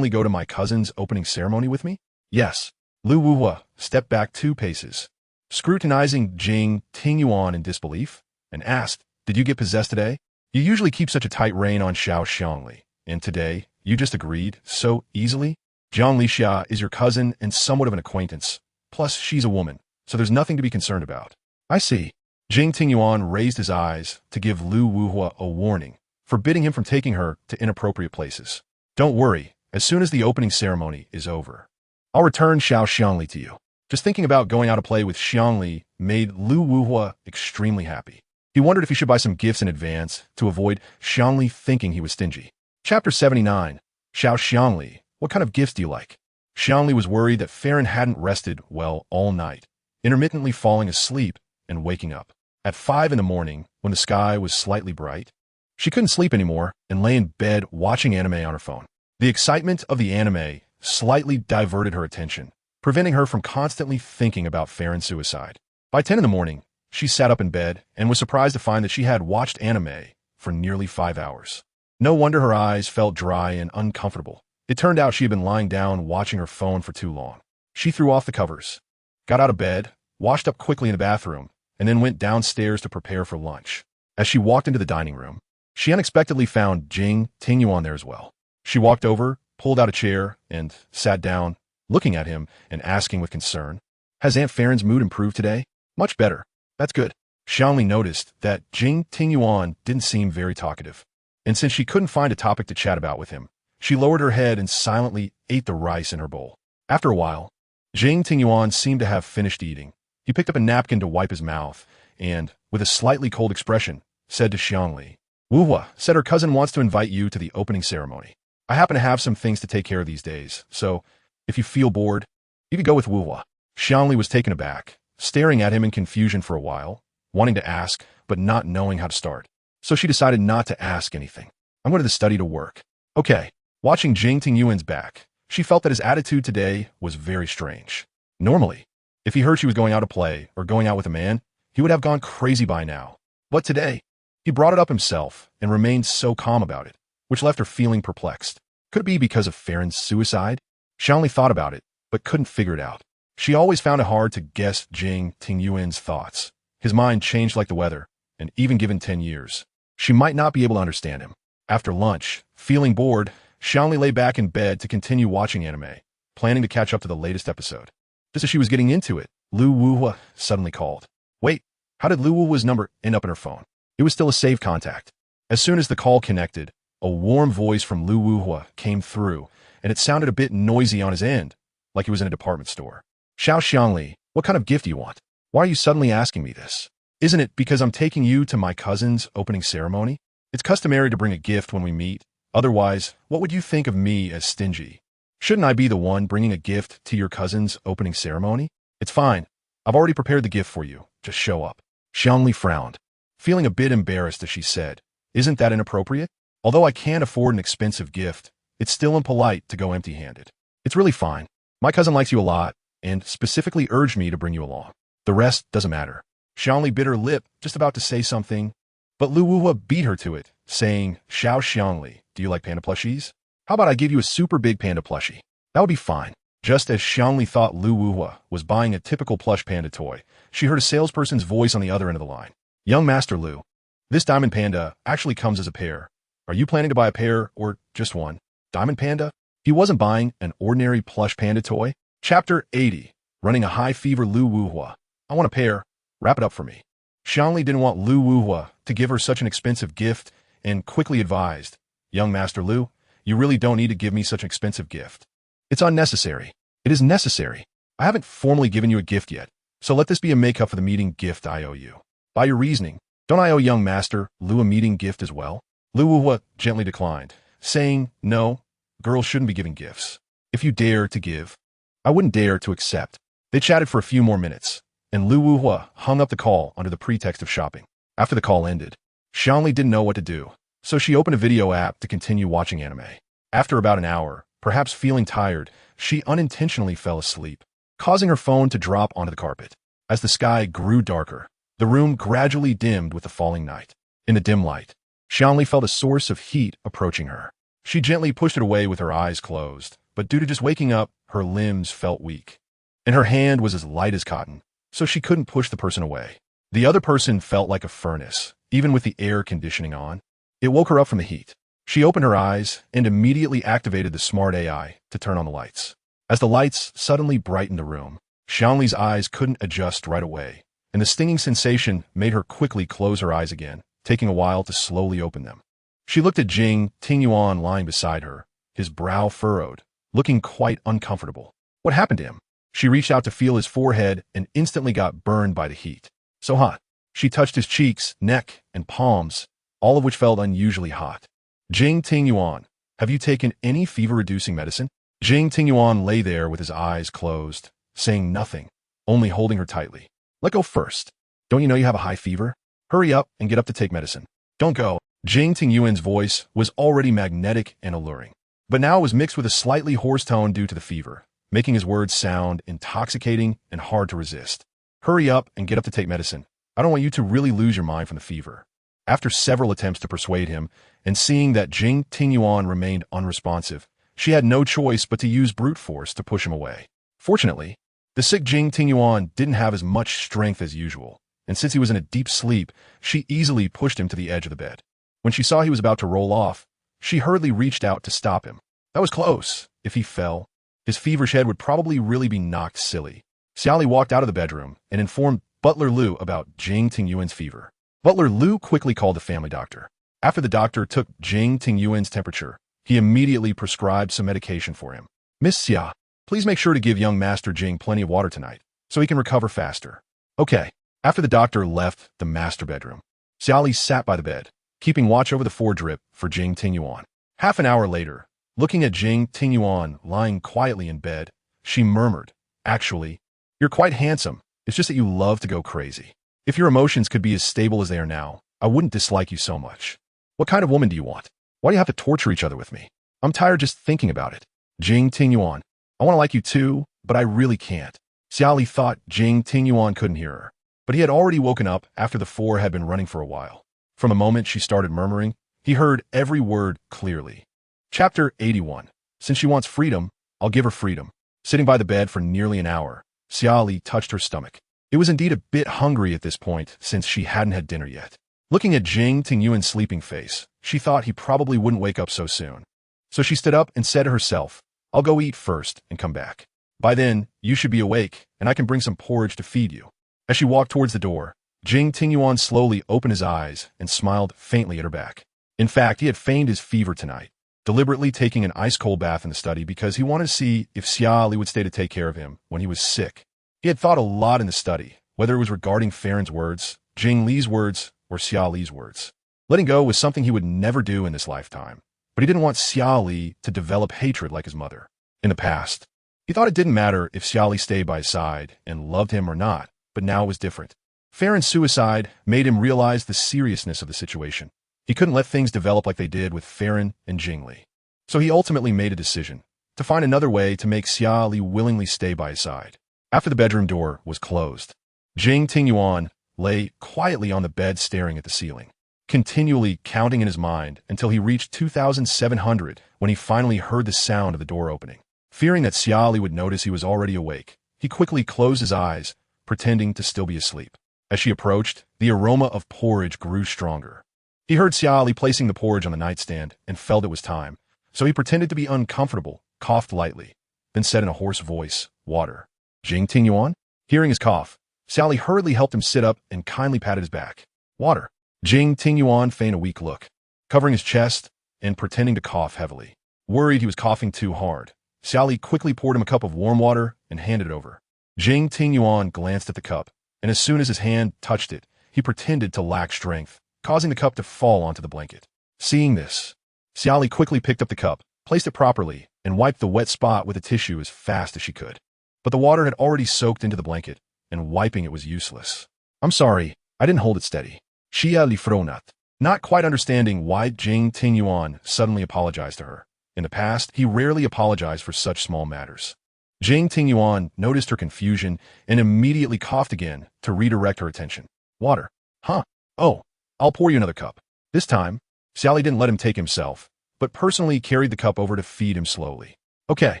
Li go to my cousin's opening ceremony with me? Yes. Lu Wuhua stepped back 2 paces, scrutinizing Jing Tingyuan in disbelief, and asked, did you get possessed today? You usually keep such a tight rein on Xiang Li, and today, you just agreed so easily? Jiang Li is your cousin and somewhat of an acquaintance. Plus, she's a woman, so there's nothing to be concerned about. I see. Jing Tingyuan raised his eyes to give Lu Wuhua a warning, forbidding him from taking her to inappropriate places. Don't worry, as soon as the opening ceremony is over, I'll return Xiang Li to you. Just thinking about going out to play with Xiang Li made Lu Wuhua extremely happy. He wondered if he should buy some gifts in advance to avoid Xiang Li thinking he was stingy. Chapter 79. Xiang Li, what kind of gifts do you like? Xiang Li was worried that Farron hadn't rested well all night, intermittently falling asleep and waking up. At 5 in the morning, when the sky was slightly bright, She couldn't sleep anymore and lay in bed watching anime on her phone. The excitement of the anime slightly diverted her attention, preventing her from constantly thinking about Farron's suicide. By 10 in the morning, she sat up in bed and was surprised to find that she had watched anime for nearly 5 hours. No wonder her eyes felt dry and uncomfortable. It turned out she had been lying down watching her phone for too long. She threw off the covers, got out of bed, washed up quickly in the bathroom, and then went downstairs to prepare for lunch. As she walked into the dining room, she unexpectedly found Jing Tingyuan there as well. She walked over, pulled out a chair, and sat down, looking at him and asking with concern, "Has Aunt Farron's mood improved today?" "Much better. That's good." Xia Li noticed that Jing Tingyuan didn't seem very talkative, and since she couldn't find a topic to chat about with him, she lowered her head and silently ate the rice in her bowl. After a while, Jing Tingyuan seemed to have finished eating. He picked up a napkin to wipe his mouth and, with a slightly cold expression, said to Xia Li, "Wuhua said her cousin wants to invite you to the opening ceremony. I happen to have some things to take care of these days, so if you feel bored, you could go with Wuhua." Xia Li was taken aback, staring at him in confusion for a while, wanting to ask, but not knowing how to start. So she decided not to ask anything. "I'm going to the study to work." "Okay." Watching Jing Tingyuan's back, she felt that his attitude today was very strange. Normally, if he heard she was going out to play or going out with a man, he would have gone crazy by now. But today, he brought it up himself and remained so calm about it, which left her feeling perplexed. Could it be because of Farron's suicide? She only thought about it, but couldn't figure it out. She always found it hard to guess Jing Tingyuan's thoughts. His mind changed like the weather, and even given 10 years, she might not be able to understand him. After lunch, feeling bored, Xia Li lay back in bed to continue watching anime, planning to catch up to the latest episode. Just as she was getting into it, Lu Wuhua suddenly called. Wait, how did Lu Wuhua's number end up in her phone? It was still a saved contact. As soon as the call connected, a warm voice from Lu Wuhua came through, and it sounded a bit noisy on his end, like he was in a department store. Xia Li, what kind of gift do you want? Why are you suddenly asking me this? Isn't it because I'm taking you to my cousin's opening ceremony? It's customary to bring a gift when we meet. Otherwise, what would you think of me as stingy? Shouldn't I be the one bringing a gift to your cousin's opening ceremony? It's fine. I've already prepared the gift for you. Just show up. Xia Li frowned, feeling a bit embarrassed as she said, "Isn't that inappropriate? Although I can't afford an expensive gift, it's still impolite to go empty-handed. It's really fine. My cousin likes you a lot and specifically urged me to bring you along. The rest doesn't matter." Xia Li bit her lip, just about to say something, but Lu Wuhua beat her to it, saying, Xia Li, do you like panda plushies? How about I give you a super big panda plushie? That would be fine." Just as Xia Li thought Lu Wuhua was buying a typical plush panda toy, she heard a salesperson's voice on the other end of the line. "Young Master Lu, this diamond panda actually comes as a pair. Are you planning to buy a pair or just one?" Diamond panda? He wasn't buying an ordinary plush panda toy. Chapter 80. Running a high fever. Lu Wuhua. "I want a pair. Wrap it up for me." Xia Li didn't want Lu Wuhua to give her such an expensive gift and quickly advised, "Young Master Lu, you really don't need to give me such an expensive gift. It's unnecessary." "It is necessary. I haven't formally given you a gift yet, so let this be a make-up for the meeting gift I owe you." "By your reasoning, don't I owe young Master Lu a meeting gift as well?" Lu Wuhua gently declined, saying, "No, girls shouldn't be giving gifts. If you dare to give, I wouldn't dare to accept." They chatted for a few more minutes, and Lu Wuhua hung up the call under the pretext of shopping. After the call ended, Xia Li didn't know what to do, so she opened a video app to continue watching anime. After about an hour, perhaps feeling tired, she unintentionally fell asleep, causing her phone to drop onto the carpet. As the sky grew darker, the room gradually dimmed with the falling night. In the dim light, Xia Li felt a source of heat approaching her. She gently pushed it away with her eyes closed, but due to just waking up, her limbs felt weak, and her hand was as light as cotton, so she couldn't push the person away. The other person felt like a furnace, even with the air conditioning on. It woke her up from the heat. She opened her eyes and immediately activated the smart AI to turn on the lights. As the lights suddenly brightened the room, Xia Li's eyes couldn't adjust right away, and the stinging sensation made her quickly close her eyes again, taking a while to slowly open them. She looked at Jing Tingyuan lying beside her, his brow furrowed, looking quite uncomfortable. What happened to him? She reached out to feel his forehead and instantly got burned by the heat. So hot. She touched his cheeks, neck, and palms, all of which felt unusually hot. "Jing Tingyuan, have you taken any fever-reducing medicine?" Jing Tingyuan lay there with his eyes closed, saying nothing, only holding her tightly. "Let go first. Don't you know you have a high fever? Hurry up and get up to take medicine." "Don't go. Jing Tingyuan's voice was already magnetic and alluring, but now it was mixed with a slightly hoarse tone due to the fever, making his words sound intoxicating and hard to resist. Hurry up and get up to take medicine. I don't want you to really lose your mind from the fever. After several attempts to persuade him, and seeing that Jing Tingyuan remained unresponsive, she had no choice but to use brute force to push him away. Fortunately, the sick Jing Tingyuan didn't have as much strength as usual, and since he was in a deep sleep, she easily pushed him to the edge of the bed. When she saw he was about to roll off, she hurriedly reached out to stop him. That was close. If he fell, his feverish head would probably really be knocked silly. Xia Li walked out of the bedroom and informed Butler Liu about Jing Tingyuan's fever. Butler Liu quickly called the family doctor. After the doctor took Jing Tingyuan's temperature, he immediately prescribed some medication for him. Miss Xia, please make sure to give young Master Jing plenty of water tonight, so he can recover faster. Okay. After the doctor left the master bedroom, Xia Li sat by the bed, keeping watch over the foredrip for Jing Tingyuan. Half an hour later, looking at Jing Tingyuan lying quietly in bed, she murmured, "Actually, you're quite handsome. It's just that you love to go crazy. If your emotions could be as stable as they are now, I wouldn't dislike you so much. What kind of woman do you want? Why do you have to torture each other with me? I'm tired just thinking about it. Jing Tingyuan, I want to like you too, but I really can't." Xia Li thought Jing Tingyuan couldn't hear her, but he had already woken up after the four had been running for a while. From the moment she started murmuring, he heard every word clearly. Chapter 81. Since she wants freedom, I'll give her freedom. Sitting by the bed for nearly an hour, Xia Li touched her stomach. It was indeed a bit hungry at this point since she hadn't had dinner yet. Looking at Jing Tingyuan's sleeping face, she thought he probably wouldn't wake up so soon. So she stood up and said to herself, "I'll go eat first and come back. By then, you should be awake, and I can bring some porridge to feed you." As she walked towards the door, Jing Tingyuan slowly opened his eyes and smiled faintly at her back. In fact, he had feigned his fever tonight, deliberately taking an ice-cold bath in the study because he wanted to see if Xia Li would stay to take care of him when he was sick. He had thought a lot in the study, whether it was regarding Farron's words, Jing Li's words, or Xia Li's words. Letting go was something he would never do in this lifetime, but he didn't want Xia Li to develop hatred like his mother. In the past, he thought it didn't matter if Xia Li stayed by his side and loved him or not, but now it was different. Farron's suicide made him realize the seriousness of the situation. He couldn't let things develop like they did with Farron and Jing Li. So he ultimately made a decision to find another way to make Xia Li willingly stay by his side. After the bedroom door was closed, Jing Tingyuan lay quietly on the bed staring at the ceiling, continually counting in his mind until he reached 2,700 when he finally heard the sound of the door opening. Fearing that Xia Li would notice he was already awake, he quickly closed his eyes, pretending to still be asleep. As she approached, the aroma of porridge grew stronger. He heard Xia Li placing the porridge on the nightstand and felt it was time, so he pretended to be uncomfortable, coughed lightly, then said in a hoarse voice, "Water." Jing Tingyuan? Hearing his cough, Xia Li hurriedly helped him sit up and kindly patted his back. "Water." Jing Tingyuan feigned a weak look, covering his chest and pretending to cough heavily. Worried he was coughing too hard, Xia Li quickly poured him a cup of warm water and handed it over. Jing Tingyuan glanced at the cup, and as soon as his hand touched it, he pretended to lack strength, causing the cup to fall onto the blanket. Seeing this, Xia Li quickly picked up the cup, placed it properly, and wiped the wet spot with a tissue as fast as she could. But the water had already soaked into the blanket, and wiping it was useless. "I'm sorry, I didn't hold it steady." Xia Li fronat, not quite understanding why Jing Tingyuan suddenly apologized to her. In the past, he rarely apologized for such small matters. Jing Tingyuan noticed her confusion and immediately coughed again to redirect her attention. "Water? Huh? Oh, I'll pour you another cup." This time, Xia Li didn't let him take himself, but personally carried the cup over to feed him slowly. "Okay,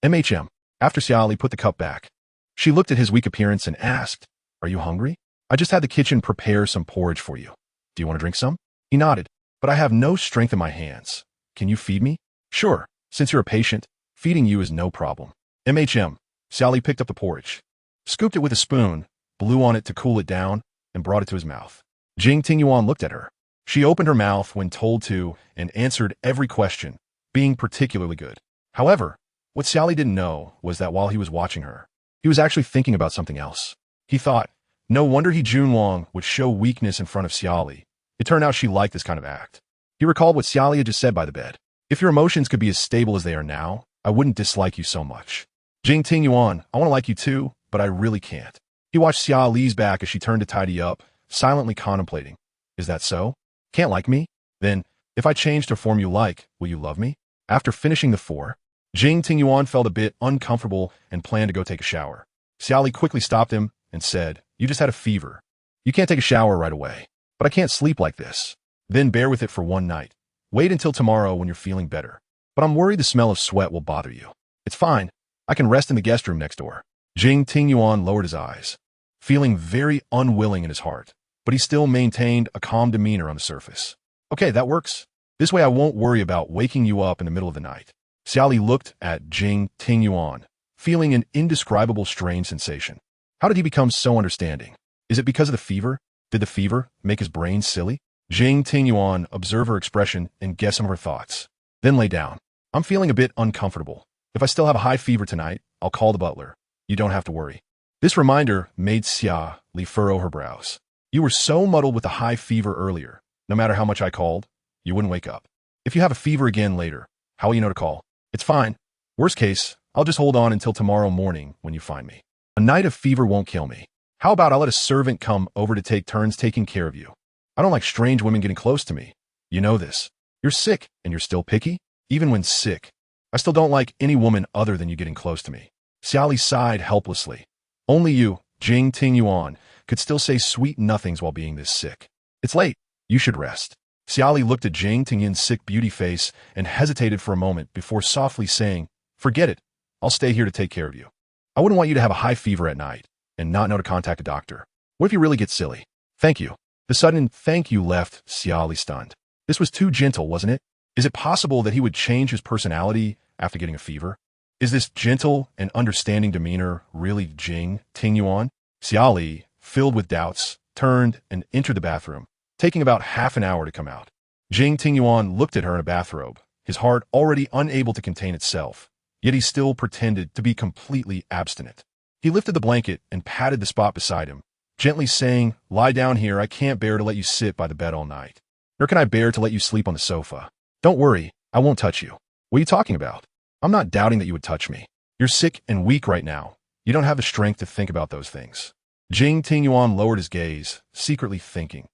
MHM." After Xia Li put the cup back, she looked at his weak appearance and asked, "Are you hungry? I just had the kitchen prepare some porridge for you. Do you want to drink some?" He nodded, "But I have no strength in my hands. Can you feed me?" "Sure, since you're a patient, feeding you is no problem." MHM. Xia Li picked up the porridge, scooped it with a spoon, blew on it to cool it down, and brought it to his mouth. Jing Tingyuan looked at her. She opened her mouth when told to and answered every question, being particularly good. However, what Xia Li didn't know was that while he was watching her, he was actually thinking about something else. He thought, no wonder He Junwang would show weakness in front of Xia Li. It turned out she liked this kind of act. He recalled what Xia Li had just said by the bed. "If your emotions could be as stable as they are now, I wouldn't dislike you so much." Jing Tingyuan, I want to like you too, but I really can't. He watched Xia Li's back as she turned to tidy up, silently contemplating. Is that so? Can't like me? Then, if I change to a form you like, will you love me? After finishing the 4, Jing Tingyuan felt a bit uncomfortable and planned to go take a shower. Xia Li quickly stopped him and said, "You just had a fever. You can't take a shower right away. But I can't sleep like this. Then bear with it for one night. Wait until tomorrow when you're feeling better. But I'm worried the smell of sweat will bother you. It's fine. I can rest in the guest room next door." Jing Tingyuan lowered his eyes, feeling very unwilling in his heart, but he still maintained a calm demeanor on the surface. "Okay, that works. This way I won't worry about waking you up in the middle of the night." Xia Li looked at Jing Tingyuan, feeling an indescribable strange sensation. How did he become so understanding? Is it because of the fever? Did the fever make his brain silly? Jing Tingyuan observed her expression and guessed some of her thoughts. Then lay down. "I'm feeling a bit uncomfortable. If I still have a high fever tonight, I'll call the butler. You don't have to worry." This reminder made Xia Li furrow her brows. "You were so muddled with the high fever earlier. No matter how much I called, you wouldn't wake up. If you have a fever again later, how will you know to call? It's fine. Worst case, I'll just hold on until tomorrow morning when you find me. A night of fever won't kill me. How about I'll let a servant come over to take turns taking care of you? I don't like strange women getting close to me. You know this. You're sick, and you're still picky? Even when sick. I still don't like any woman other than you getting close to me." Xia Li sighed helplessly. Only you, Jing Tingyuan, could still say sweet nothings while being this sick. "It's late. You should rest." Xia Li looked at Jing Tingyuan's sick beauty face and hesitated for a moment before softly saying, "Forget it. I'll stay here to take care of you. I wouldn't want you to have a high fever at night and not know to contact a doctor. What if you really get silly? Thank you." The sudden thank you left Xia Li stunned. This was too gentle, wasn't it? Is it possible that he would change his personality after getting a fever? Is this gentle and understanding demeanor really Jing Tingyuan? Xia Li, filled with doubts, turned and entered the bathroom, taking about half an hour to come out. Jing Tingyuan looked at her in a bathrobe, his heart already unable to contain itself, yet he still pretended to be completely abstinent. He lifted the blanket and patted the spot beside him, gently saying, "Lie down here. I can't bear to let you sit by the bed all night. Nor can I bear to let you sleep on the sofa. Don't worry, I won't touch you." "What are you talking about? I'm not doubting that you would touch me. You're sick and weak right now. You don't have the strength to think about those things." Jing Tingyuan lowered his gaze, secretly thinking,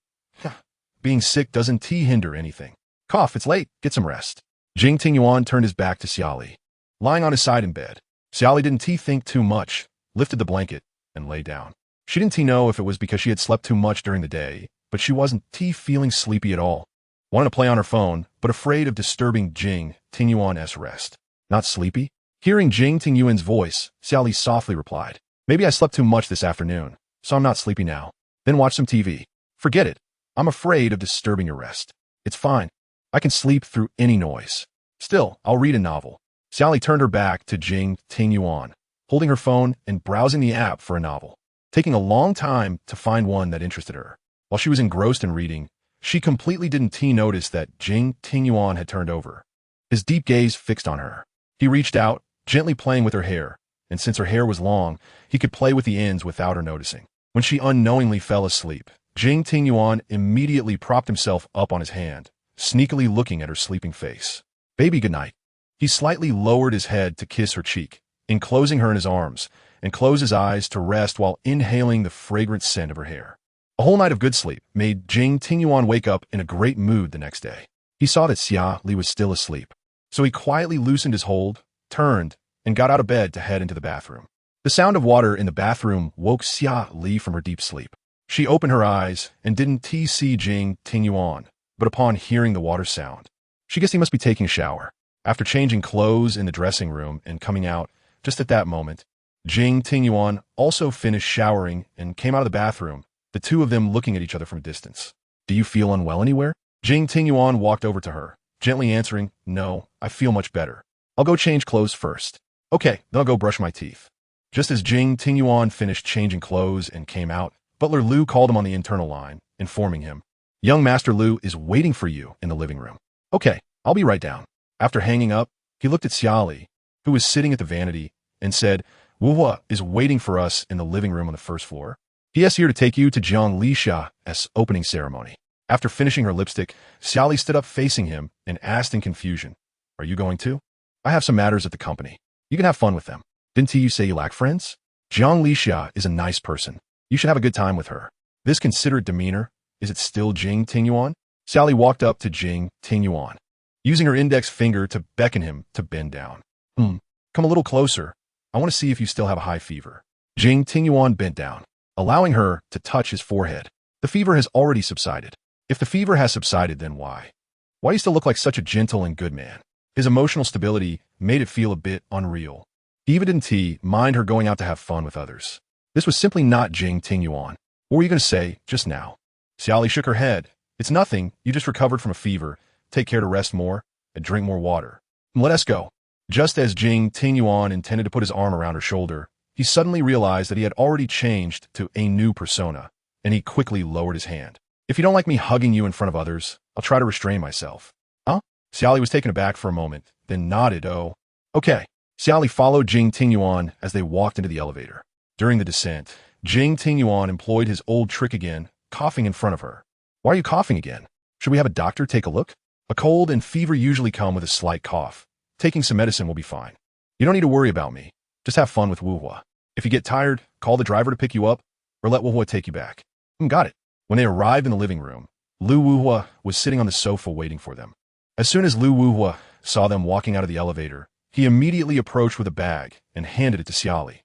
being sick doesn't hinder anything. Cough, it's late. Get some rest. Jing Tingyuan turned his back to Xia Li, lying on his side in bed. Xia Li didn't think too much, lifted the blanket, and lay down. She didn't know if it was because she had slept too much during the day, but she wasn't feeling sleepy at all. Wanted to play on her phone, but afraid of disturbing Jing Tingyuan's rest. "Not sleepy?" Hearing Jing Tingyuan's voice, Xia Li softly replied, "Maybe I slept too much this afternoon, so I'm not sleepy now. Then watch some TV. Forget it. I'm afraid of disturbing your rest. It's fine. I can sleep through any noise. Still, I'll read a novel." Xia Li turned her back to Jing Tingyuan, holding her phone and browsing the app for a novel, taking a long time to find one that interested her. While she was engrossed in reading, she completely didn't notice that Jing Tingyuan had turned over, his deep gaze fixed on her. He reached out, gently playing with her hair, and since her hair was long, he could play with the ends without her noticing. When she unknowingly fell asleep, Jing Tingyuan immediately propped himself up on his hand, sneakily looking at her sleeping face. "Baby, good night." He slightly lowered his head to kiss her cheek, enclosing her in his arms, and closed his eyes to rest while inhaling the fragrant scent of her hair. A whole night of good sleep made Jing Tingyuan wake up in a great mood the next day. He saw that Xia Li was still asleep, so he quietly loosened his hold, turned, and got out of bed to head into the bathroom. The sound of water in the bathroom woke Xia Li from her deep sleep. She opened her eyes and didn't see Jing Tingyuan, but upon hearing the water sound, she guessed he must be taking a shower. After changing clothes in the dressing room and coming out just at that moment, Jing Tingyuan also finished showering and came out of the bathroom, the two of them looking at each other from a distance. "Do you feel unwell anywhere?" Jing Tingyuan walked over to her, gently answering, "No, I feel much better. I'll go change clothes first." "Okay, then I'll go brush my teeth." Just as Jing Tingyuan finished changing clothes and came out, Butler Lu called him on the internal line, informing him, "Young Master Lu is waiting for you in the living room." "Okay, I'll be right down." After hanging up, he looked at Xia Li, who was sitting at the vanity, and said, "Wuhua is waiting for us in the living room on the first floor. He is here to take you to Jiang Lisha's opening ceremony." After finishing her lipstick, Xia Li stood up facing him and asked in confusion, "Are you going too?" "I have some matters at the company. You can have fun with them." "Didn't you say you lack friends?" "Jiang Lisha is a nice person. You should have a good time with her." This considerate demeanor, is it still Jing Tingyuan? Xia Li walked up to Jing Tingyuan, using her index finger to beckon him to bend down. Come a little closer. I want to see if you still have a high fever. Jing Tingyuan bent down, allowing her to touch his forehead. The fever has already subsided. If the fever has subsided, then why? Why you still look like such a gentle and good man? His emotional stability made it feel a bit unreal. He even didn't mind her going out to have fun with others. This was simply not Jing Tingyuan. What were you going to say just now? Xia Li shook her head. It's nothing. You just recovered from a fever. Take care to rest more and drink more water. Let us go. Just as Jing Tingyuan intended to put his arm around her shoulder, he suddenly realized that he had already changed to a new persona, and he quickly lowered his hand. If you don't like me hugging you in front of others, I'll try to restrain myself. Huh? Xia Li was taken aback for a moment, then nodded. Oh, okay. Xia Li followed Jing Tingyuan as they walked into the elevator. During the descent, Jing Tingyuan employed his old trick again, coughing in front of her. Why are you coughing again? Should we have a doctor take a look? A cold and fever usually come with a slight cough. Taking some medicine will be fine. You don't need to worry about me. Just have fun with Wuhua. If you get tired, call the driver to pick you up, or let Wuhua take you back. Got it. When they arrived in the living room, Lu Wuhua was sitting on the sofa waiting for them. As soon as Lu Wuhua saw them walking out of the elevator, he immediately approached with a bag and handed it to Xia Li.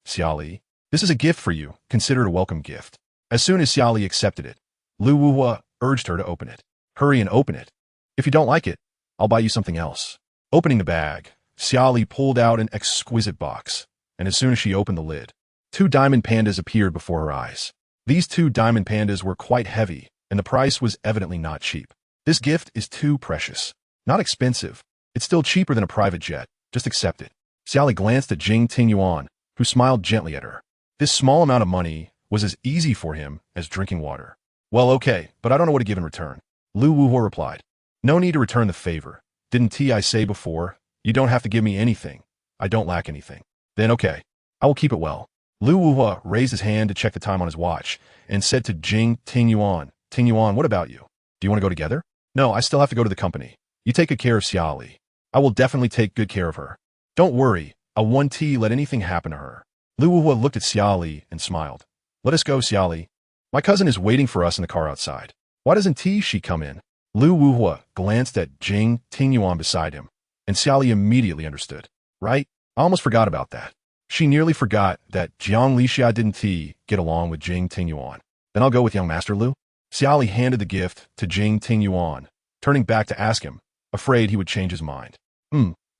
Xia Li, this is a gift for you. Consider it a welcome gift. As soon as Xia Li accepted it, Lu Wuhua urged her to open it. Hurry and open it. If you don't like it, I'll buy you something else. Opening the bag, Xia Li pulled out an exquisite box, and as soon as she opened the lid, 2 diamond pandas appeared before her eyes. These 2 diamond pandas were quite heavy, and the price was evidently not cheap. This gift is too precious. Not expensive. It's still cheaper than a private jet. Just accept it. Xia Li glanced at Jing Tingyuan, who smiled gently at her. This small amount of money was as easy for him as drinking water. Well, okay, but I don't know what to give in return. Lu Wuhua replied. No need to return the favor. Didn't I say before? You don't have to give me anything. I don't lack anything. Then okay. I will keep it well. Lu Wuhua raised his hand to check the time on his watch and said to Jing Tingyuan, Tingyuan, what about you? Do you want to go together? No, I still have to go to the company. You take good care of Xia Li. I will definitely take good care of her. Don't worry. I won't let anything happen to her. Lu Wuhua looked at Xia Li and smiled. Let us go, Xia Li. My cousin is waiting for us in the car outside. Why doesn't she come in? Lu Wuhua glanced at Jing Tingyuan beside him, and Xia Li immediately understood. Right? I almost forgot about that. She nearly forgot that Jiang Lixia didn't get along with Jing Tingyuan. Then I'll go with young Master Lu. Xia Li handed the gift to Jing Tingyuan, turning back to ask him, afraid he would change his mind.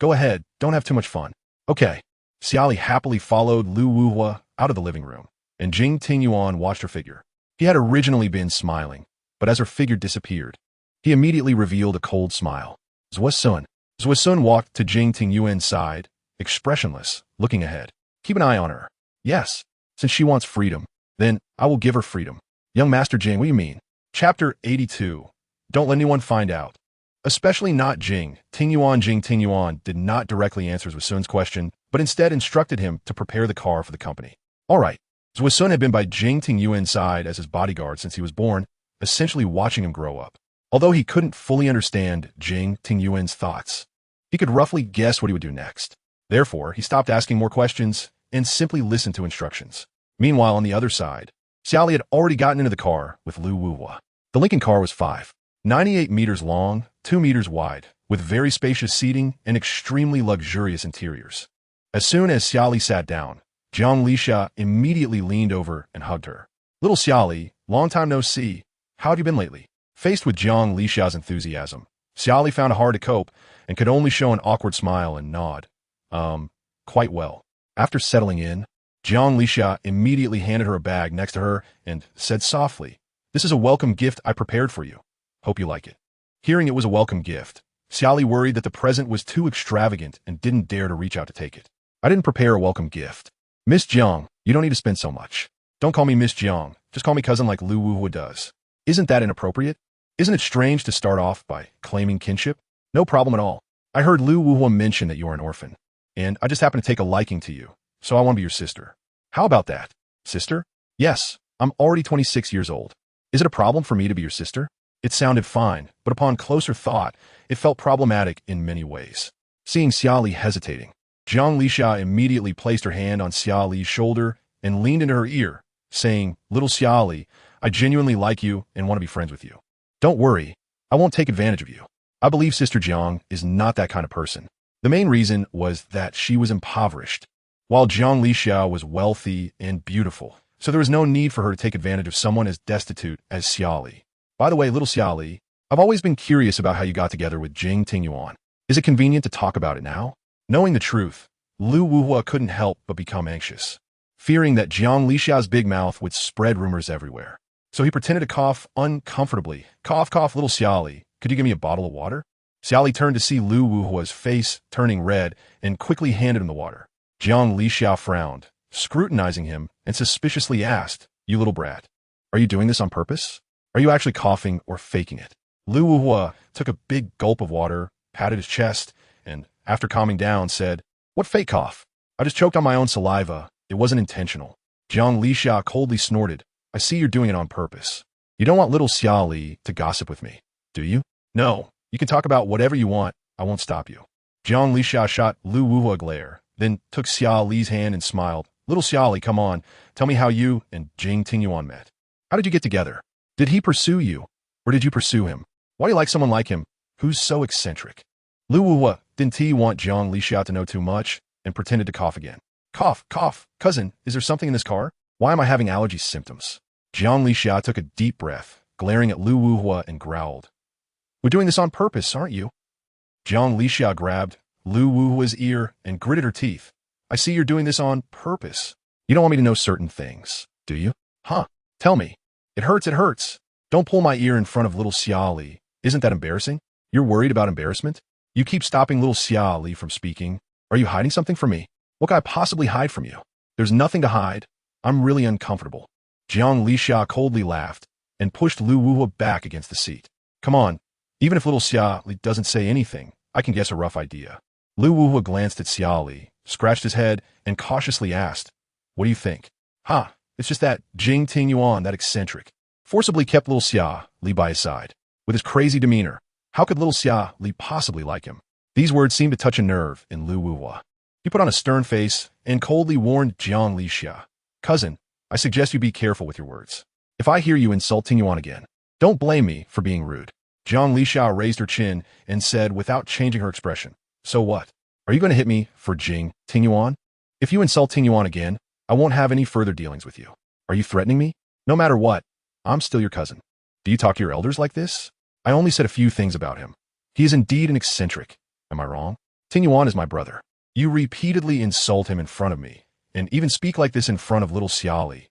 Go ahead, don't have too much fun. Okay. Xia Li happily followed Lu Wuhua out of the living room, and Jing Tingyuan watched her figure. He had originally been smiling, but as her figure disappeared, he immediately revealed a cold smile. Zhuo Sun walked to Jing Tingyuan's side, expressionless, looking ahead. Keep an eye on her. Yes, since she wants freedom, then I will give her freedom. Young Master Jing, what do you mean? Chapter 82. Don't let anyone find out. Especially not Jing. Jing Tingyuan did not directly answer Zhuo Sun's question, but instead instructed him to prepare the car for the company. All right. Zhuo Sun had been by Jing Tingyuan's side as his bodyguard since he was born, essentially watching him grow up. Although he couldn't fully understand Jing Tingyuan's thoughts, he could roughly guess what he would do next. Therefore, he stopped asking more questions and simply listened to instructions. Meanwhile, on the other side, Xia Li had already gotten into the car with Lu Wuhua. The Lincoln car was 98 meters long, 2 meters wide, with very spacious seating and extremely luxurious interiors. As soon as Xia Li sat down, Jiang Lixia immediately leaned over and hugged her. Little Xia Li, long time no see. How have you been lately? Faced with Jiang Lixia's enthusiasm, Xia Li found it hard to cope and could only show an awkward smile and nod. Quite well. After settling in, Jiang Lixia immediately handed her a bag next to her and said softly, "This is a welcome gift I prepared for you. Hope you like it." Hearing it was a welcome gift, Xia Li worried that the present was too extravagant and didn't dare to reach out to take it. I didn't prepare a welcome gift. Miss Jiang, you don't need to spend so much. Don't call me Miss Jiang. Just call me cousin like Lu Wuhua does. Isn't that inappropriate? Isn't it strange to start off by claiming kinship? No problem at all. I heard Lu Wuhua mention that you are an orphan, and I just happen to take a liking to you, so I want to be your sister. How about that? Sister? Yes, I'm already 26 years old. Is it a problem for me to be your sister? It sounded fine, but upon closer thought, it felt problematic in many ways. Seeing Xia Li hesitating, Jiang Lixia immediately placed her hand on Xia Li's shoulder and leaned into her ear, saying, "Little Xia Li, I genuinely like you and want to be friends with you. Don't worry, I won't take advantage of you. I believe Sister Jiang is not that kind of person. The main reason was that she was impoverished, while Jiang Lixia was wealthy and beautiful, so there was no need for her to take advantage of someone as destitute as Xia Li. By the way, little Xia Li, I've always been curious about how you got together with Jing Tingyuan. Is it convenient to talk about it now? Knowing the truth, Lu Wuhua couldn't help but become anxious, fearing that Jiang Lixia's big mouth would spread rumors everywhere. So he pretended to cough uncomfortably. Cough, cough, little Xia Li, could you give me a bottle of water? Xia Li turned to see Lu Wuhua's face turning red and quickly handed him the water. Jiang Lixia frowned, scrutinizing him, and suspiciously asked, "You little brat, are you doing this on purpose? Are you actually coughing or faking it?" Lu Wuhua took a big gulp of water, patted his chest, and, after calming down, said, "What fake cough? I just choked on my own saliva. It wasn't intentional." Jiang Lixia coldly snorted, "I see you're doing it on purpose. You don't want little Xia Li to gossip with me, do you?" "No, you can talk about whatever you want. I won't stop you." Jiang Lixia shot Lu Wuhua a glare, then took Xia Li's hand and smiled. "Little Xia Li, come on. Tell me how you and Jing Tingyuan met. How did you get together? Did he pursue you, or did you pursue him? Why do you like someone like him, who's so eccentric?" Lu Wuhua didn't want Jiang Lixia to know too much and pretended to cough again. "Cough, cough. Cousin, is there something in this car? Why am I having allergy symptoms?" Jiang Lixia took a deep breath, glaring at Lu Wuhua and growled, "We're doing this on purpose, aren't you?" Jiang Lixia grabbed Lu Wuhua's ear and gritted her teeth. "I see you're doing this on purpose. You don't want me to know certain things, do you? Huh? Tell me. It hurts, it hurts. Don't pull my ear in front of little Xia Li. Isn't that embarrassing? You're worried about embarrassment? You keep stopping little Xia Li from speaking. Are you hiding something from me? What could I possibly hide from you? There's nothing to hide. I'm really uncomfortable." Jiang Lixia coldly laughed and pushed Lu Wuhua back against the seat. "Come on. Even if little Xia Li doesn't say anything, I can guess a rough idea." Lu Wuhua glanced at Xia Li, scratched his head, and cautiously asked, "What do you think?" "Ha, it's just that Jing Tingyuan, that eccentric, forcibly kept little Xia Li by his side. With his crazy demeanor, how could little Xia Li possibly like him?" These words seemed to touch a nerve in Lu Wuhua. He put on a stern face and coldly warned Jiang Lixia, "Cousin, I suggest you be careful with your words. If I hear you insult Tingyuan again, don't blame me for being rude." Jiang Lixia raised her chin and said without changing her expression, "So what? Are you going to hit me for Jing Tingyuan? If you insult Tingyuan again, I won't have any further dealings with you. Are you threatening me? No matter what, I'm still your cousin. Do you talk to your elders like this? I only said a few things about him. He is indeed an eccentric. Am I wrong? Tingyuan is my brother. You repeatedly insult him in front of me, and even speak like this in front of little Xia Li.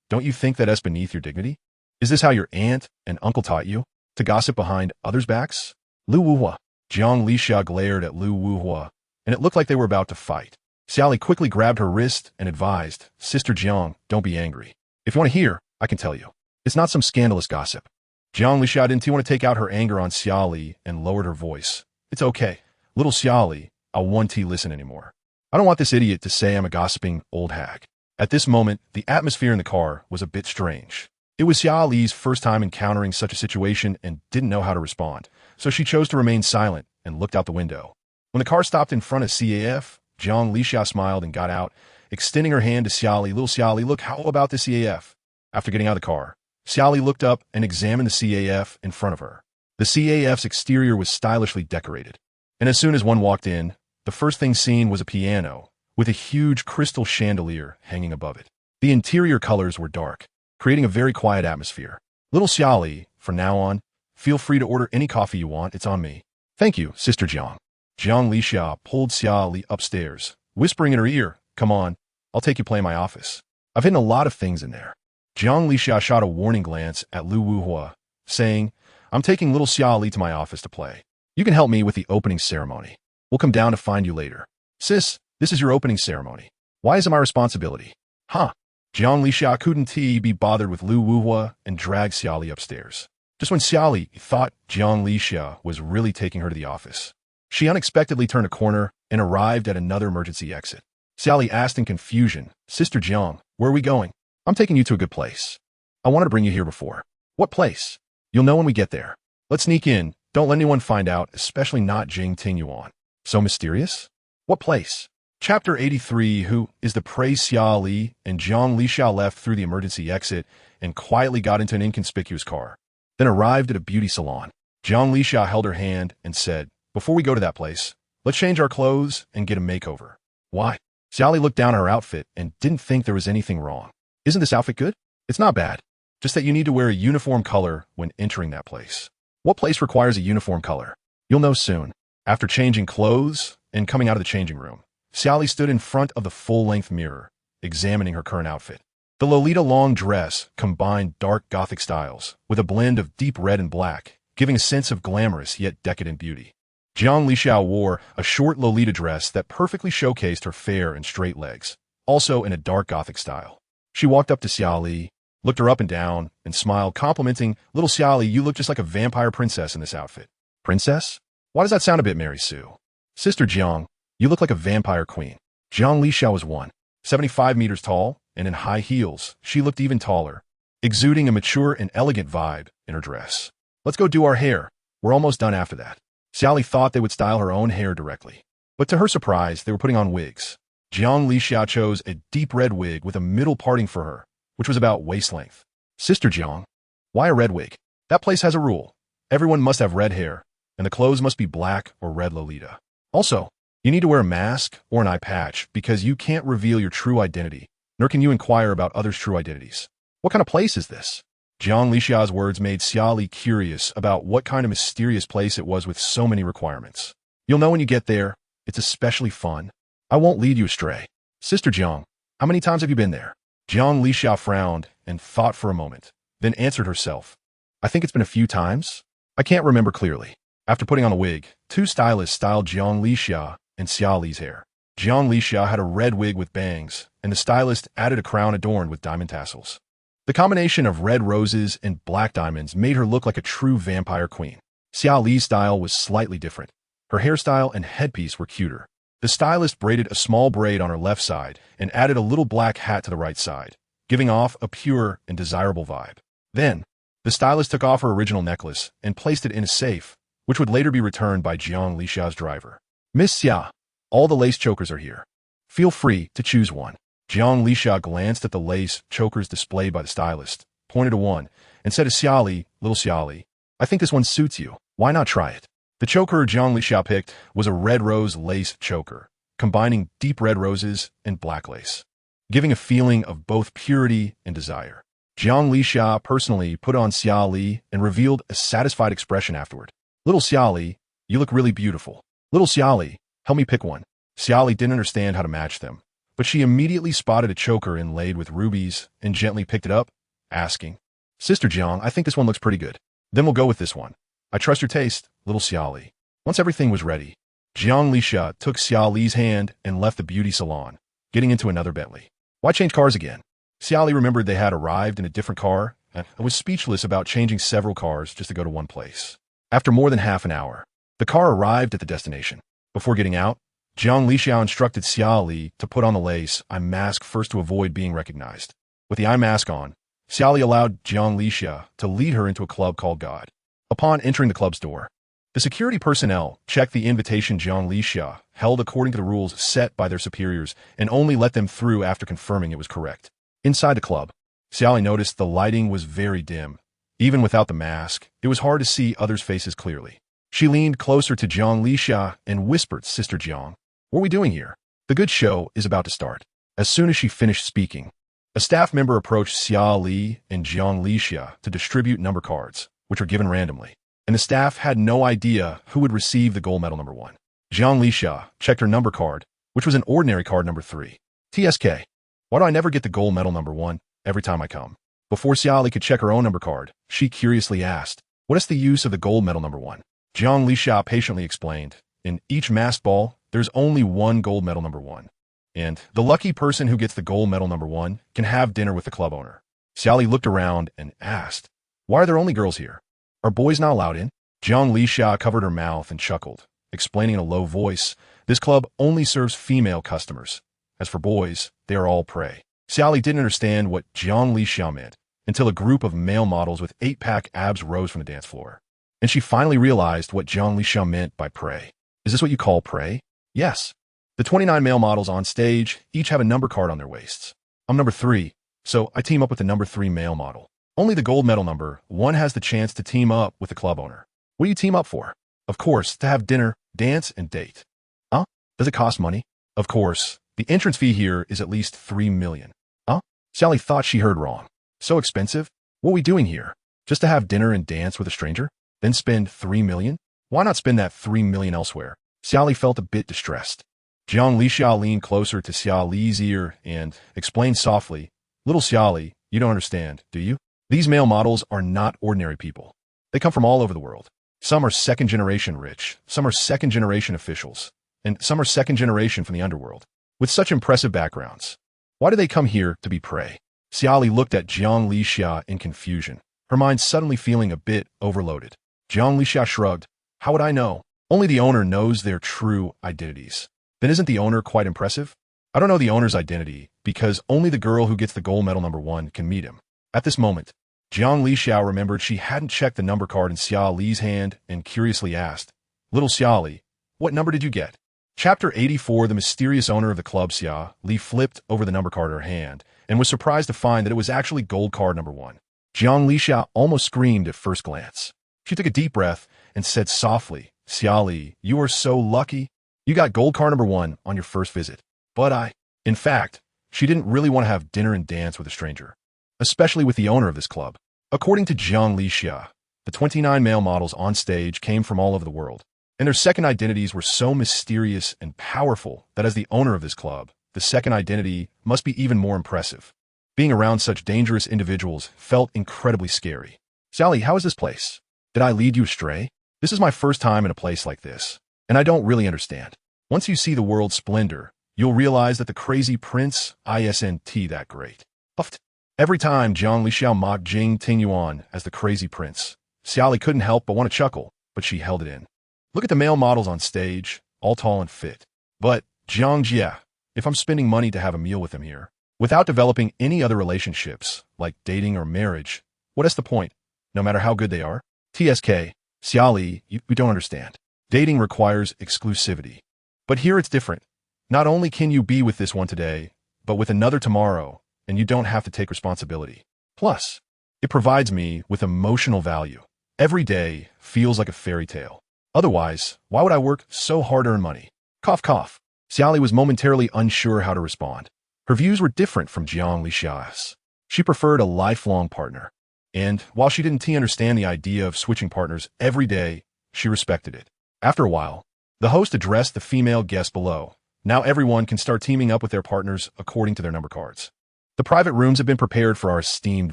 Don't you think that is beneath your dignity? Is this how your aunt and uncle taught you? To gossip behind others' backs?" Lu Wuhua. Jiang Lixia glared at Lu Wuhua, and it looked like they were about to fight. Xia Li quickly grabbed her wrist and advised, "Sister Jiang, don't be angry. If you want to hear, I can tell you. It's not some scandalous gossip." Jiang Lixia didn't want to take out her anger on Xia Li and lowered her voice. "It's okay. Little Xia Li, I'll listen anymore. I don't want this idiot to say I'm a gossiping old hag." At this moment, the atmosphere in the car was a bit strange. It was Xia Li's first time encountering such a situation and didn't know how to respond, so she chose to remain silent and looked out the window. When the car stopped in front of CAF, Jiang Lixia smiled and got out, extending her hand to Xia Li. "Little Xia Li, look, how about the CAF?" After getting out of the car, Xia Li looked up and examined the CAF in front of her. The CAF's exterior was stylishly decorated, and as soon as one walked in, the first thing seen was a piano with a huge crystal chandelier hanging above it. The interior colors were dark, creating a very quiet atmosphere. "Little Xia Li, from now on, feel free to order any coffee you want. It's on me." "Thank you, Sister Jiang." Jiang Lixia pulled Xia Li upstairs, whispering in her ear, "Come on, I'll take you play in my office. I've hidden a lot of things in there." Jiang Lixia shot a warning glance at Lu Wuhua, saying, "I'm taking little Xia Li to my office to play. You can help me with the opening ceremony. We'll come down to find you later." "Sis, this is your opening ceremony. Why is it my responsibility?" "Huh?" Jiang Lixia couldn't be bothered with Lu Wuhua and dragged Xia Li upstairs. Just when Xia Li thought Jiang Lixia was really taking her to the office, she unexpectedly turned a corner and arrived at another emergency exit. Xia Li asked in confusion, "Sister Jiang, where are we going?" "I'm taking you to a good place. I wanted to bring you here before." "What place?" "You'll know when we get there. Let's sneak in. Don't let anyone find out, especially not Jing Tingyuan." "So mysterious? What place?" Chapter 83. Who is the praised Xia Li and Jiang Lixia left through the emergency exit and quietly got into an inconspicuous car, then arrived at a beauty salon. Jiang Lixia held her hand and said, "Before we go to that place, let's change our clothes and get a makeover." "Why?" Xia Li looked down at her outfit and didn't think there was anything wrong. "Isn't this outfit good?" "It's not bad. Just that you need to wear a uniform color when entering that place." "What place requires a uniform color?" "You'll know soon." After changing clothes and coming out of the changing room, Xia Li stood in front of the full-length mirror, examining her current outfit. The Lolita long dress combined dark Gothic styles with a blend of deep red and black, giving a sense of glamorous yet decadent beauty. Jiang Lixia wore a short Lolita dress that perfectly showcased her fair and straight legs, also in a dark Gothic style. She walked up to Xia Li, looked her up and down, and smiled, complimenting, "Little Xia Li, you look just like a vampire princess in this outfit." "Princess? Why does that sound a bit Mary Sue?" "Sister Jiang, you look like a vampire queen." Jiang Lixia was 175 meters tall, and in high heels, she looked even taller, exuding a mature and elegant vibe in her dress. "Let's go do our hair. We're almost done after that." Xia Li thought they would style her own hair directly, but to her surprise, they were putting on wigs. Jiang Lixia chose a deep red wig with a middle parting for her, which was about waist length. "Sister Jiang, why a red wig?" "That place has a rule. Everyone must have red hair, and the clothes must be black or red Lolita. Also, you need to wear a mask or an eye patch because you can't reveal your true identity, nor can you inquire about others' true identities." "What kind of place is this?" Jiang Lixia's words made Xia Li curious about what kind of mysterious place it was with so many requirements. "You'll know when you get there. It's especially fun. I won't lead you astray." "Sister Jiang, how many times have you been there?" Jiang Lixia frowned and thought for a moment, then answered herself, "I think it's been a few times. I can't remember clearly." After putting on a wig, two stylists styled Jiang Lixia and Xia Li's hair. Jiang Lixia had a red wig with bangs, and the stylist added a crown adorned with diamond tassels. The combination of red roses and black diamonds made her look like a true vampire queen. Xia Li's style was slightly different. Her hairstyle and headpiece were cuter. The stylist braided a small braid on her left side and added a little black hat to the right side, giving off a pure and desirable vibe. Then, the stylist took off her original necklace and placed it in a safe, which would later be returned by Jiang Lixia's driver. "Miss Xia, all the lace chokers are here. Feel free to choose one." Jiang Lixia glanced at the lace chokers displayed by the stylist, pointed to one, and said to Xia Li, "Little Xia Li, I think this one suits you. Why not try it?" The choker Jiang Lixia picked was a red rose lace choker, combining deep red roses and black lace, giving a feeling of both purity and desire. Jiang Lixia personally put on Xia Li and revealed a satisfied expression afterward. "Little Xia Li, you look really beautiful. Little Xia Li, help me pick one." Xia Li didn't understand how to match them, but she immediately spotted a choker inlaid with rubies and gently picked it up, asking, "Sister Jiang, I think this one looks pretty good. Then we'll go with this one. I trust your taste, little Xia Li." Once everything was ready, Jiang Lixia took Xia Li's hand and left the beauty salon, getting into another Bentley. "Why change cars again?" Xia Li remembered they had arrived in a different car and was speechless about changing several cars just to go to one place. After more than half an hour, the car arrived at the destination. Before getting out, Jiang Lixia instructed Xia Li to put on the lace eye mask first to avoid being recognized. With the eye mask on, Xia Li allowed Jiang Lixia to lead her into a club called God. Upon entering the club's door, the security personnel checked the invitation Jiang Lixia held according to the rules set by their superiors and only let them through after confirming it was correct. Inside the club, Xia Li noticed the lighting was very dim. Even without the mask, it was hard to see others' faces clearly. She leaned closer to Jiang Lixia and whispered, "Sister Jiang, what are we doing here? The good show is about to start." As soon as she finished speaking, a staff member approached Xia Li and Jiang Lixia to distribute number cards, which were given randomly, and the staff had no idea who would receive the gold medal number 1. Jiang Lixia checked her number card, which was an ordinary card number 3. TSK. Why do I never get the gold medal number 1 every time I come? Before Xia Li could check her own number card, she curiously asked, "What is the use of the gold medal number 1? Jiang Lixia patiently explained, "In each masked ball, there's only one gold medal number 1. And the lucky person who gets the gold medal number 1 can have dinner with the club owner." Xia Li looked around and asked, "Why are there only girls here? Are boys not allowed in?" Jiang Lixia covered her mouth and chuckled, explaining in a low voice, "This club only serves female customers. As for boys, they are all prey." Xia Li didn't understand what Jiang Lixia meant until a group of male models with 8-pack abs rose from the dance floor. And she finally realized what Jiang Lixia meant by prey. "Is this what you call prey?" "Yes." The 29 male models on stage each have a number card on their waists. "I'm number 3, so I team up with the number 3 male model. Only the gold medal number 1 has the chance to team up with the club owner. What do you team up for? Of course, to have dinner, dance, and date. Huh? Does it cost money? Of course. The entrance fee here is at least 3 million. Huh? Xia Li thought she heard wrong. So expensive? What are we doing here? Just to have dinner and dance with a stranger? Then spend 3 million? Why not spend that 3 million elsewhere? Xia Li felt a bit distressed. Xia Li leaned closer to Xia Li's ear and explained softly, "Little Xia Li, you don't understand, do you? These male models are not ordinary people. They come from all over the world. Some are second-generation rich, some are second-generation officials, and some are second-generation from the underworld, with such impressive backgrounds. Why do they come here to be prey?" Xia Li looked at Jiang Lixia in confusion, her mind suddenly feeling a bit overloaded. Jiang Lixia shrugged. "How would I know? Only the owner knows their true identities. Then isn't the owner quite impressive? I don't know the owner's identity, because only the girl who gets the gold medal #1 can meet him." At this moment, Jiang Lixia remembered she hadn't checked the number card in Xia Li's hand and curiously asked, "Little Xia Li, what number did you get?" Chapter 84. The mysterious owner of the club. Xia Li flipped over the number card in her hand and was surprised to find that it was actually gold card #1. Jiang Lixia almost screamed at first glance. She took a deep breath and said softly, "Xia Li, you are so lucky. You got gold card #1 on your first visit." But in fact, she didn't really want to have dinner and dance with a stranger, especially with the owner of this club. According to Jiang Lixia, the 29 male models on stage came from all over the world, and their second identities were so mysterious and powerful that as the owner of this club, the second identity must be even more impressive. Being around such dangerous individuals felt incredibly scary. "Xia Li, how is this place? Did I lead you astray? This is my first time in a place like this, and I don't really understand. Once you see the world's splendor, you'll realize that the crazy prince isn't that great." Puffed. Every time Jiang Lixia mocked Jing Tingyuan as the crazy prince, Xia Li couldn't help but want to chuckle, but she held it in. Look at the male models on stage, all tall and fit. But, Jiang Jia, if I'm spending money to have a meal with them here, without developing any other relationships, like dating or marriage, what is the point, no matter how good they are? TSK, Xia Li, you don't understand. Dating requires exclusivity. But here it's different. Not only can you be with this one today, but with another tomorrow, and you don't have to take responsibility. Plus, it provides me with emotional value. Every day feels like a fairy tale. Otherwise, why would I work so hard to earn money? Cough, cough. Xia Li was momentarily unsure how to respond. Her views were different from Jiang Lixia's. She preferred a lifelong partner. And while she didn't understand the idea of switching partners every day, she respected it. After a while, the host addressed the female guests below. Now everyone can start teaming up with their partners according to their number cards. The private rooms have been prepared for our esteemed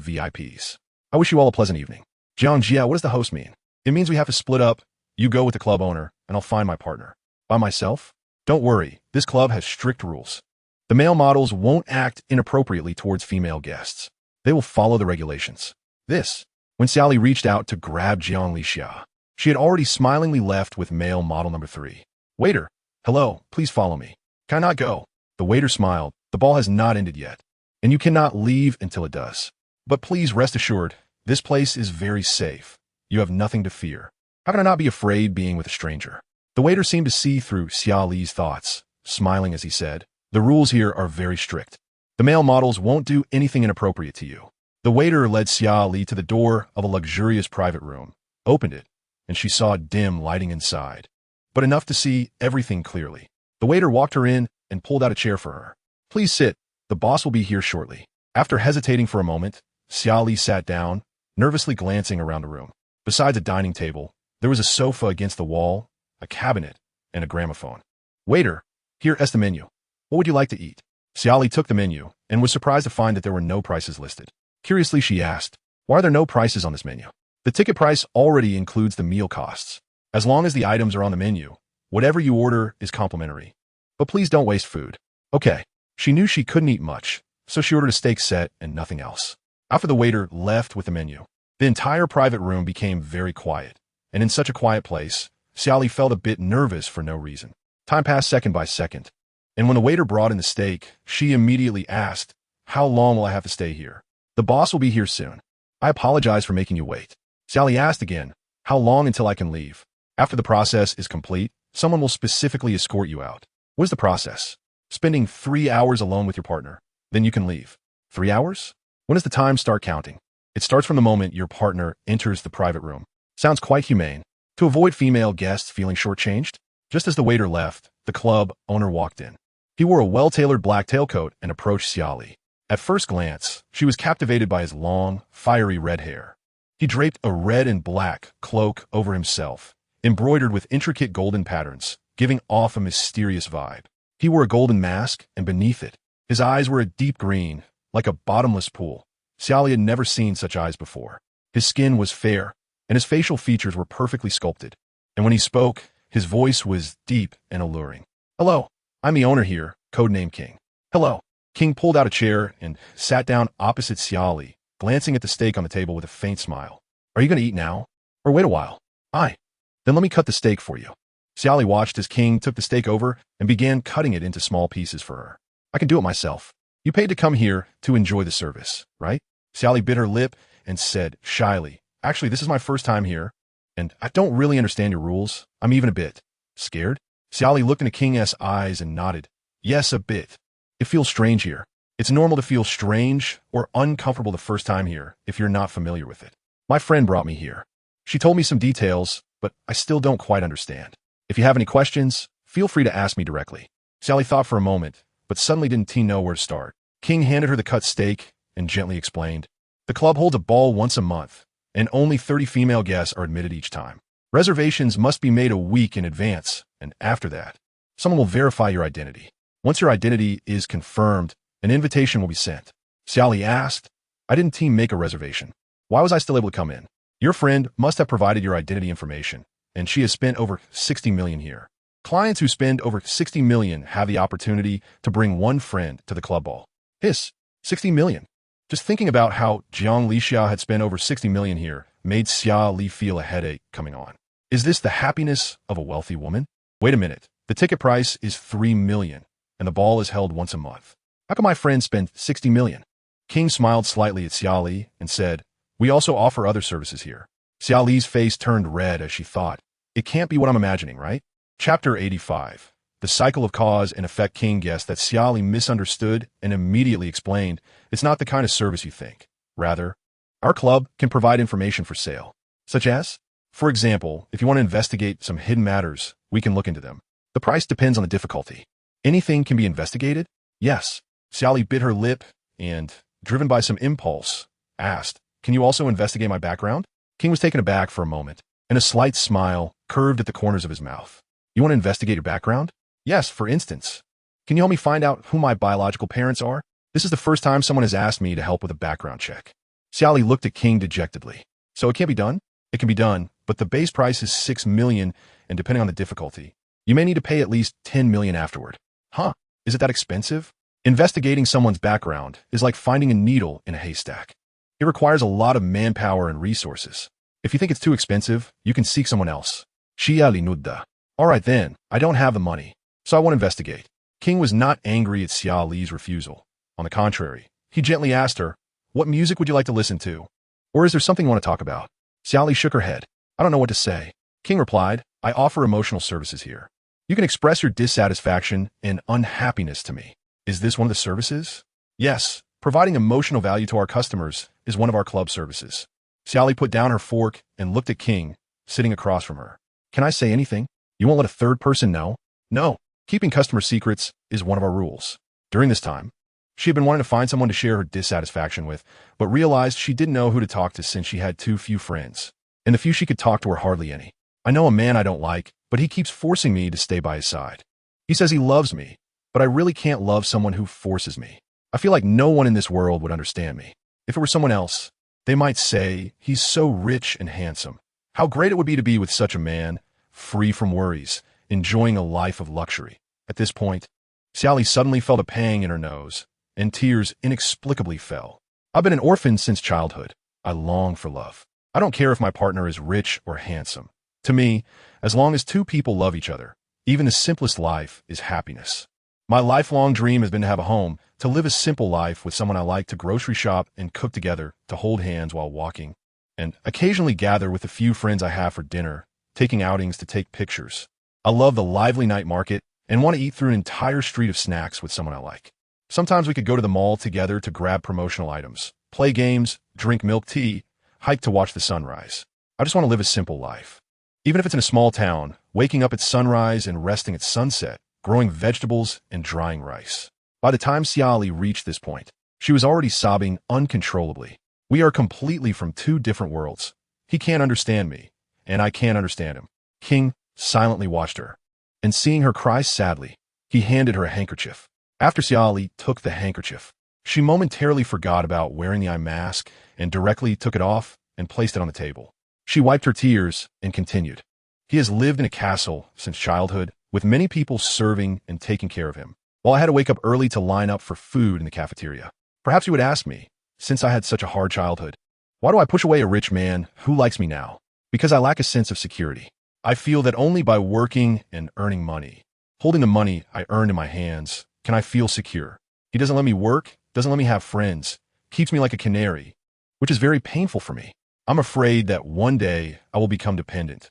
VIPs. I wish you all a pleasant evening. Jiang Jia, what does the host mean? It means we have to split up. You go with the club owner, and I'll find my partner. By myself? Don't worry, this club has strict rules. The male models won't act inappropriately towards female guests. They will follow the regulations. When Xia Li reached out to grab Jiang Lixia, she had already smilingly left with male model #3. "Waiter, hello, please follow me." "Can I not go?" The waiter smiled. "The ball has not ended yet, and you cannot leave until it does. But please rest assured, this place is very safe. You have nothing to fear." "How can I not be afraid being with a stranger?" The waiter seemed to see through Xia Li's thoughts, smiling as he said, "The rules here are very strict. The male models won't do anything inappropriate to you." The waiter led Xia Li to the door of a luxurious private room, opened it, and she saw dim lighting inside, but enough to see everything clearly. The waiter walked her in and pulled out a chair for her. "Please sit. The boss will be here shortly." After hesitating for a moment, Xia Li sat down, nervously glancing around the room. Besides a dining table, there was a sofa against the wall, a cabinet, and a gramophone. "Waiter, here is the menu. What would you like to eat?" Xia Li took the menu and was surprised to find that there were no prices listed. Curiously, she asked, "Why are there no prices on this menu?" "The ticket price already includes the meal costs. As long as the items are on the menu, whatever you order is complimentary. But please don't waste food." "Okay." She knew she couldn't eat much, so she ordered a steak set and nothing else. After the waiter left with the menu, the entire private room became very quiet, and in such a quiet place, Xia Li felt a bit nervous for no reason. Time passed second by second, and when the waiter brought in the steak, she immediately asked, "How long will I have to stay here?" "The boss will be here soon. I apologize for making you wait." Xia Li asked again, "How long until I can leave?" "After the process is complete, someone will specifically escort you out." "What is the process?" "Spending 3 hours alone with your partner. Then you can leave." 3 hours? When does the time start counting?" "It starts from the moment your partner enters the private room." "Sounds quite humane. to avoid female guests feeling shortchanged. Just as the waiter left, the club owner walked in. He wore a well-tailored black tailcoat and approached Xia Li. At first glance, she was captivated by his long, fiery red hair. He draped a red and black cloak over himself, embroidered with intricate golden patterns, giving off a mysterious vibe. He wore a golden mask, and beneath it, his eyes were a deep green, like a bottomless pool. Xia Li had never seen such eyes before. His skin was fair, and his facial features were perfectly sculpted. And when he spoke, his voice was deep and alluring. "Hello, I'm the owner here, codename King." "Hello." King pulled out a chair and sat down opposite Xia Li, glancing at the steak on the table with a faint smile. "Are you going to eat now? Or wait a while?" "Aye." "Then let me cut the steak for you." Xia Li watched as King took the steak over and began cutting it into small pieces for her. "I can do it myself. You paid to come here to enjoy the service, right?" Xia Li bit her lip and said shyly, "Actually, this is my first time here, and I don't really understand your rules. I'm even a bit scared." Xia Li looked into King's eyes and nodded. "Yes, a bit. It feels strange here. It's normal to feel strange or uncomfortable the first time here if you're not familiar with it. My friend brought me here. She told me some details, but I still don't quite understand. If you have any questions, feel free to ask me directly." Xia Li thought for a moment, but suddenly didn't know where to start. King handed her the cut steak and gently explained, "The club holds a ball once a month, and only 30 female guests are admitted each time. Reservations must be made a week in advance, and after that, someone will verify your identity. Once your identity is confirmed, an invitation will be sent." Xia Li asked, "I didn't make a reservation. Why was I still able to come in?" "Your friend must have provided your identity information, and she has spent over 60 million here. Clients who spend over 60 million have the opportunity to bring one friend to the club ball." "Hiss, 60 million. Just thinking about how Jiang Lixia had spent over 60 million here made Xia Li feel a headache coming on. Is this the happiness of a wealthy woman? Wait a minute. The ticket price is 3 million, and the ball is held once a month. How can my friend spend 60 million? King smiled slightly at Xia Li and said, "We also offer other services here." Xia Li's face turned red as she thought, "It can't be what I'm imagining, right?" Chapter 85. The cycle of cause and effect. King guessed that Xia Li misunderstood and immediately explained, "It's not the kind of service you think. Rather, our club can provide information for sale. Such as, for example, if you want to investigate some hidden matters, we can look into them. The price depends on the difficulty." "Anything can be investigated?" "Yes." Xia Li bit her lip and, driven by some impulse, asked, "Can you also investigate my background?" King was taken aback for a moment, and a slight smile curved at the corners of his mouth. "You want to investigate your background?" "Yes, for instance. Can you help me find out who my biological parents are? This is the first time someone has asked me to help with a background check." Xia Li looked at King dejectedly. "So it can't be done?" "It can be done, but the base price is 6 million, and depending on the difficulty, you may need to pay at least 10 million afterward." "Huh? Is it that expensive?" "Investigating someone's background is like finding a needle in a haystack. It requires a lot of manpower and resources. If you think it's too expensive, you can seek someone else." Xia Li nodded. "All right then, I don't have the money, so I won't investigate." King was not angry at Xia Li's refusal. On the contrary, he gently asked her, "What music would you like to listen to? Or is there something you want to talk about?" Xia Li shook her head. "I don't know what to say." King replied, "I offer emotional services here. You can express your dissatisfaction and unhappiness to me. Is this one of the services?" "Yes, providing emotional value to our customers is one of our club services." Xia Li put down her fork and looked at King, sitting across from her. "Can I say anything? You won't let a third person know?" "No. Keeping customer secrets is one of our rules." During this time, she had been wanting to find someone to share her dissatisfaction with, but realized she didn't know who to talk to since she had too few friends, and the few she could talk to were hardly any. "I know a man I don't like, but he keeps forcing me to stay by his side. He says he loves me, but I really can't love someone who forces me. I feel like no one in this world would understand me. If it were someone else, they might say, 'He's so rich and handsome. How great it would be to be with such a man, free from worries, enjoying a life of luxury.'" At this point, Xia Li suddenly felt a pang in her nose, and tears inexplicably fell. "I've been an orphan since childhood. I long for love. I don't care if my partner is rich or handsome. To me, as long as two people love each other, even the simplest life is happiness. My lifelong dream has been to have a home, to live a simple life with someone I like, to grocery shop and cook together, to hold hands while walking, and occasionally gather with the few friends I have for dinner, taking outings to take pictures. I love the lively night market and want to eat through an entire street of snacks with someone I like. Sometimes we could go to the mall together to grab promotional items, play games, drink milk tea, hike to watch the sunrise. I just want to live a simple life." Even if it's in a small town, waking up at sunrise and resting at sunset, growing vegetables and drying rice. By the time Xia Li reached this point, she was already sobbing uncontrollably. We are completely from two different worlds. He can't understand me, and I can't understand him. King silently watched her, and seeing her cry sadly, he handed her a handkerchief. After Xia Li took the handkerchief, she momentarily forgot about wearing the eye mask and directly took it off and placed it on the table. She wiped her tears and continued. He has lived in a castle since childhood, with many people serving and taking care of him, while I had to wake up early to line up for food in the cafeteria. Perhaps you would ask me, since I had such a hard childhood, why do I push away a rich man who likes me now? Because I lack a sense of security. I feel that only by working and earning money, holding the money I earned in my hands, can I feel secure. He doesn't let me work, doesn't let me have friends, keeps me like a canary, which is very painful for me. I'm afraid that one day I will become dependent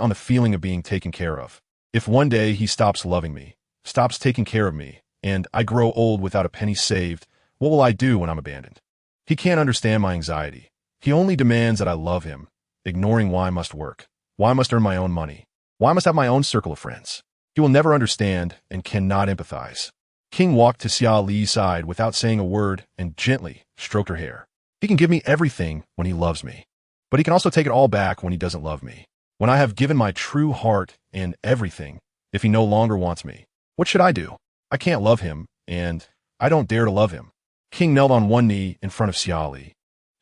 on the feeling of being taken care of. If one day he stops loving me, stops taking care of me, and I grow old without a penny saved, what will I do when I'm abandoned? He can't understand my anxiety. He only demands that I love him, ignoring why I must work, why I must earn my own money, why I must have my own circle of friends. He will never understand and cannot empathize. King walked to Xia Li's side without saying a word and gently stroked her hair. He can give me everything when he loves me, but he can also take it all back when he doesn't love me. When I have given my true heart and everything, if he no longer wants me, what should I do? I can't love him, and I don't dare to love him. King knelt on one knee in front of Xia Li,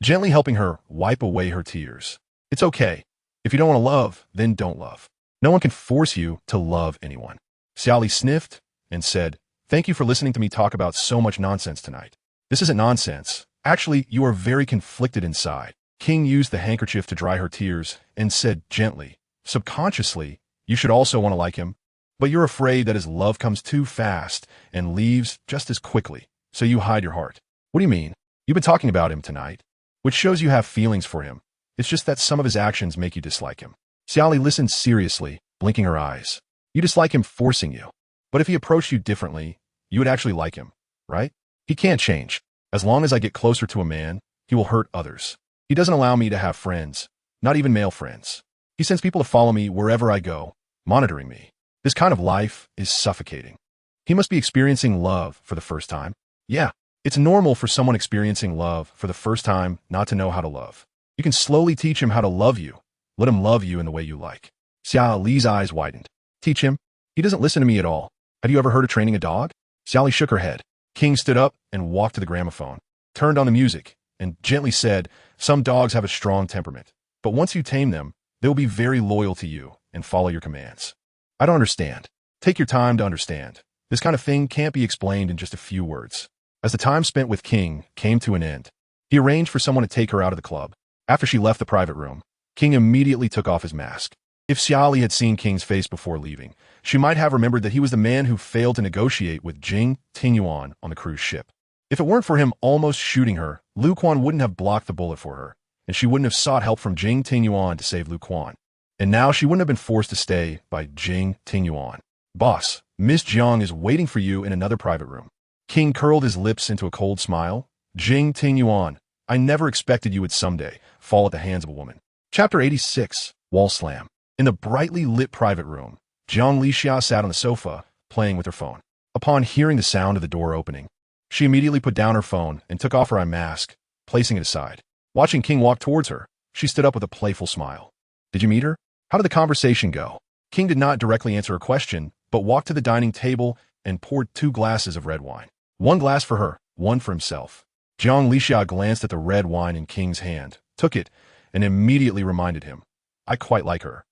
gently helping her wipe away her tears. It's okay. If you don't want to love, then don't love. No one can force you to love anyone. Xia Li sniffed and said, "Thank you for listening to me talk about so much nonsense tonight. This isn't nonsense. Actually, you are very conflicted inside." King used the handkerchief to dry her tears and said gently, "Subconsciously, you should also want to like him, but you're afraid that his love comes too fast and leaves just as quickly, so you hide your heart." What do you mean? You've been talking about him tonight, which shows you have feelings for him. It's just that some of his actions make you dislike him. Xia Li listened seriously, blinking her eyes. You dislike him forcing you. But if he approached you differently, you would actually like him, right? He can't change. As long as I get closer to a man, he will hurt others. He doesn't allow me to have friends, not even male friends. He sends people to follow me wherever I go, monitoring me. This kind of life is suffocating. He must be experiencing love for the first time. Yeah, it's normal for someone experiencing love for the first time not to know how to love. You can slowly teach him how to love you. Let him love you in the way you like. Xia Li's eyes widened. Teach him? He doesn't listen to me at all. Have you ever heard of training a dog? Xia Li shook her head. King stood up and walked to the gramophone, turned on the music, and gently said, "Some dogs have a strong temperament, but once you tame them, they will be very loyal to you and follow your commands." I don't understand. Take your time to understand. This kind of thing can't be explained in just a few words. As the time spent with King came to an end, he arranged for someone to take her out of the club. After she left the private room, King immediately took off his mask. If Xia Li had seen King's face before leaving, she might have remembered that he was the man who failed to negotiate with Jing Tingyuan on the cruise ship. If it weren't for him almost shooting her, Lu Quan wouldn't have blocked the bullet for her, and she wouldn't have sought help from Jing Tingyuan to save Lu Quan. And now she wouldn't have been forced to stay by Jing Tingyuan. "Boss, Miss Jiang is waiting for you in another private room." King curled his lips into a cold smile. "Jing Tingyuan, I never expected you would someday fall at the hands of a woman." Chapter 86, Wall Slam. In the brightly lit private room, Jiang Lixia sat on the sofa, playing with her phone. Upon hearing the sound of the door opening, she immediately put down her phone and took off her eye mask, placing it aside. Watching King walk towards her, she stood up with a playful smile. "Did you meet her? How did the conversation go?" King did not directly answer her question, but walked to the dining table and poured 2 glasses of red wine. One glass for her, one for himself. Jiang Lixia glanced at the red wine in King's hand, took it, and immediately reminded him, "I quite like her.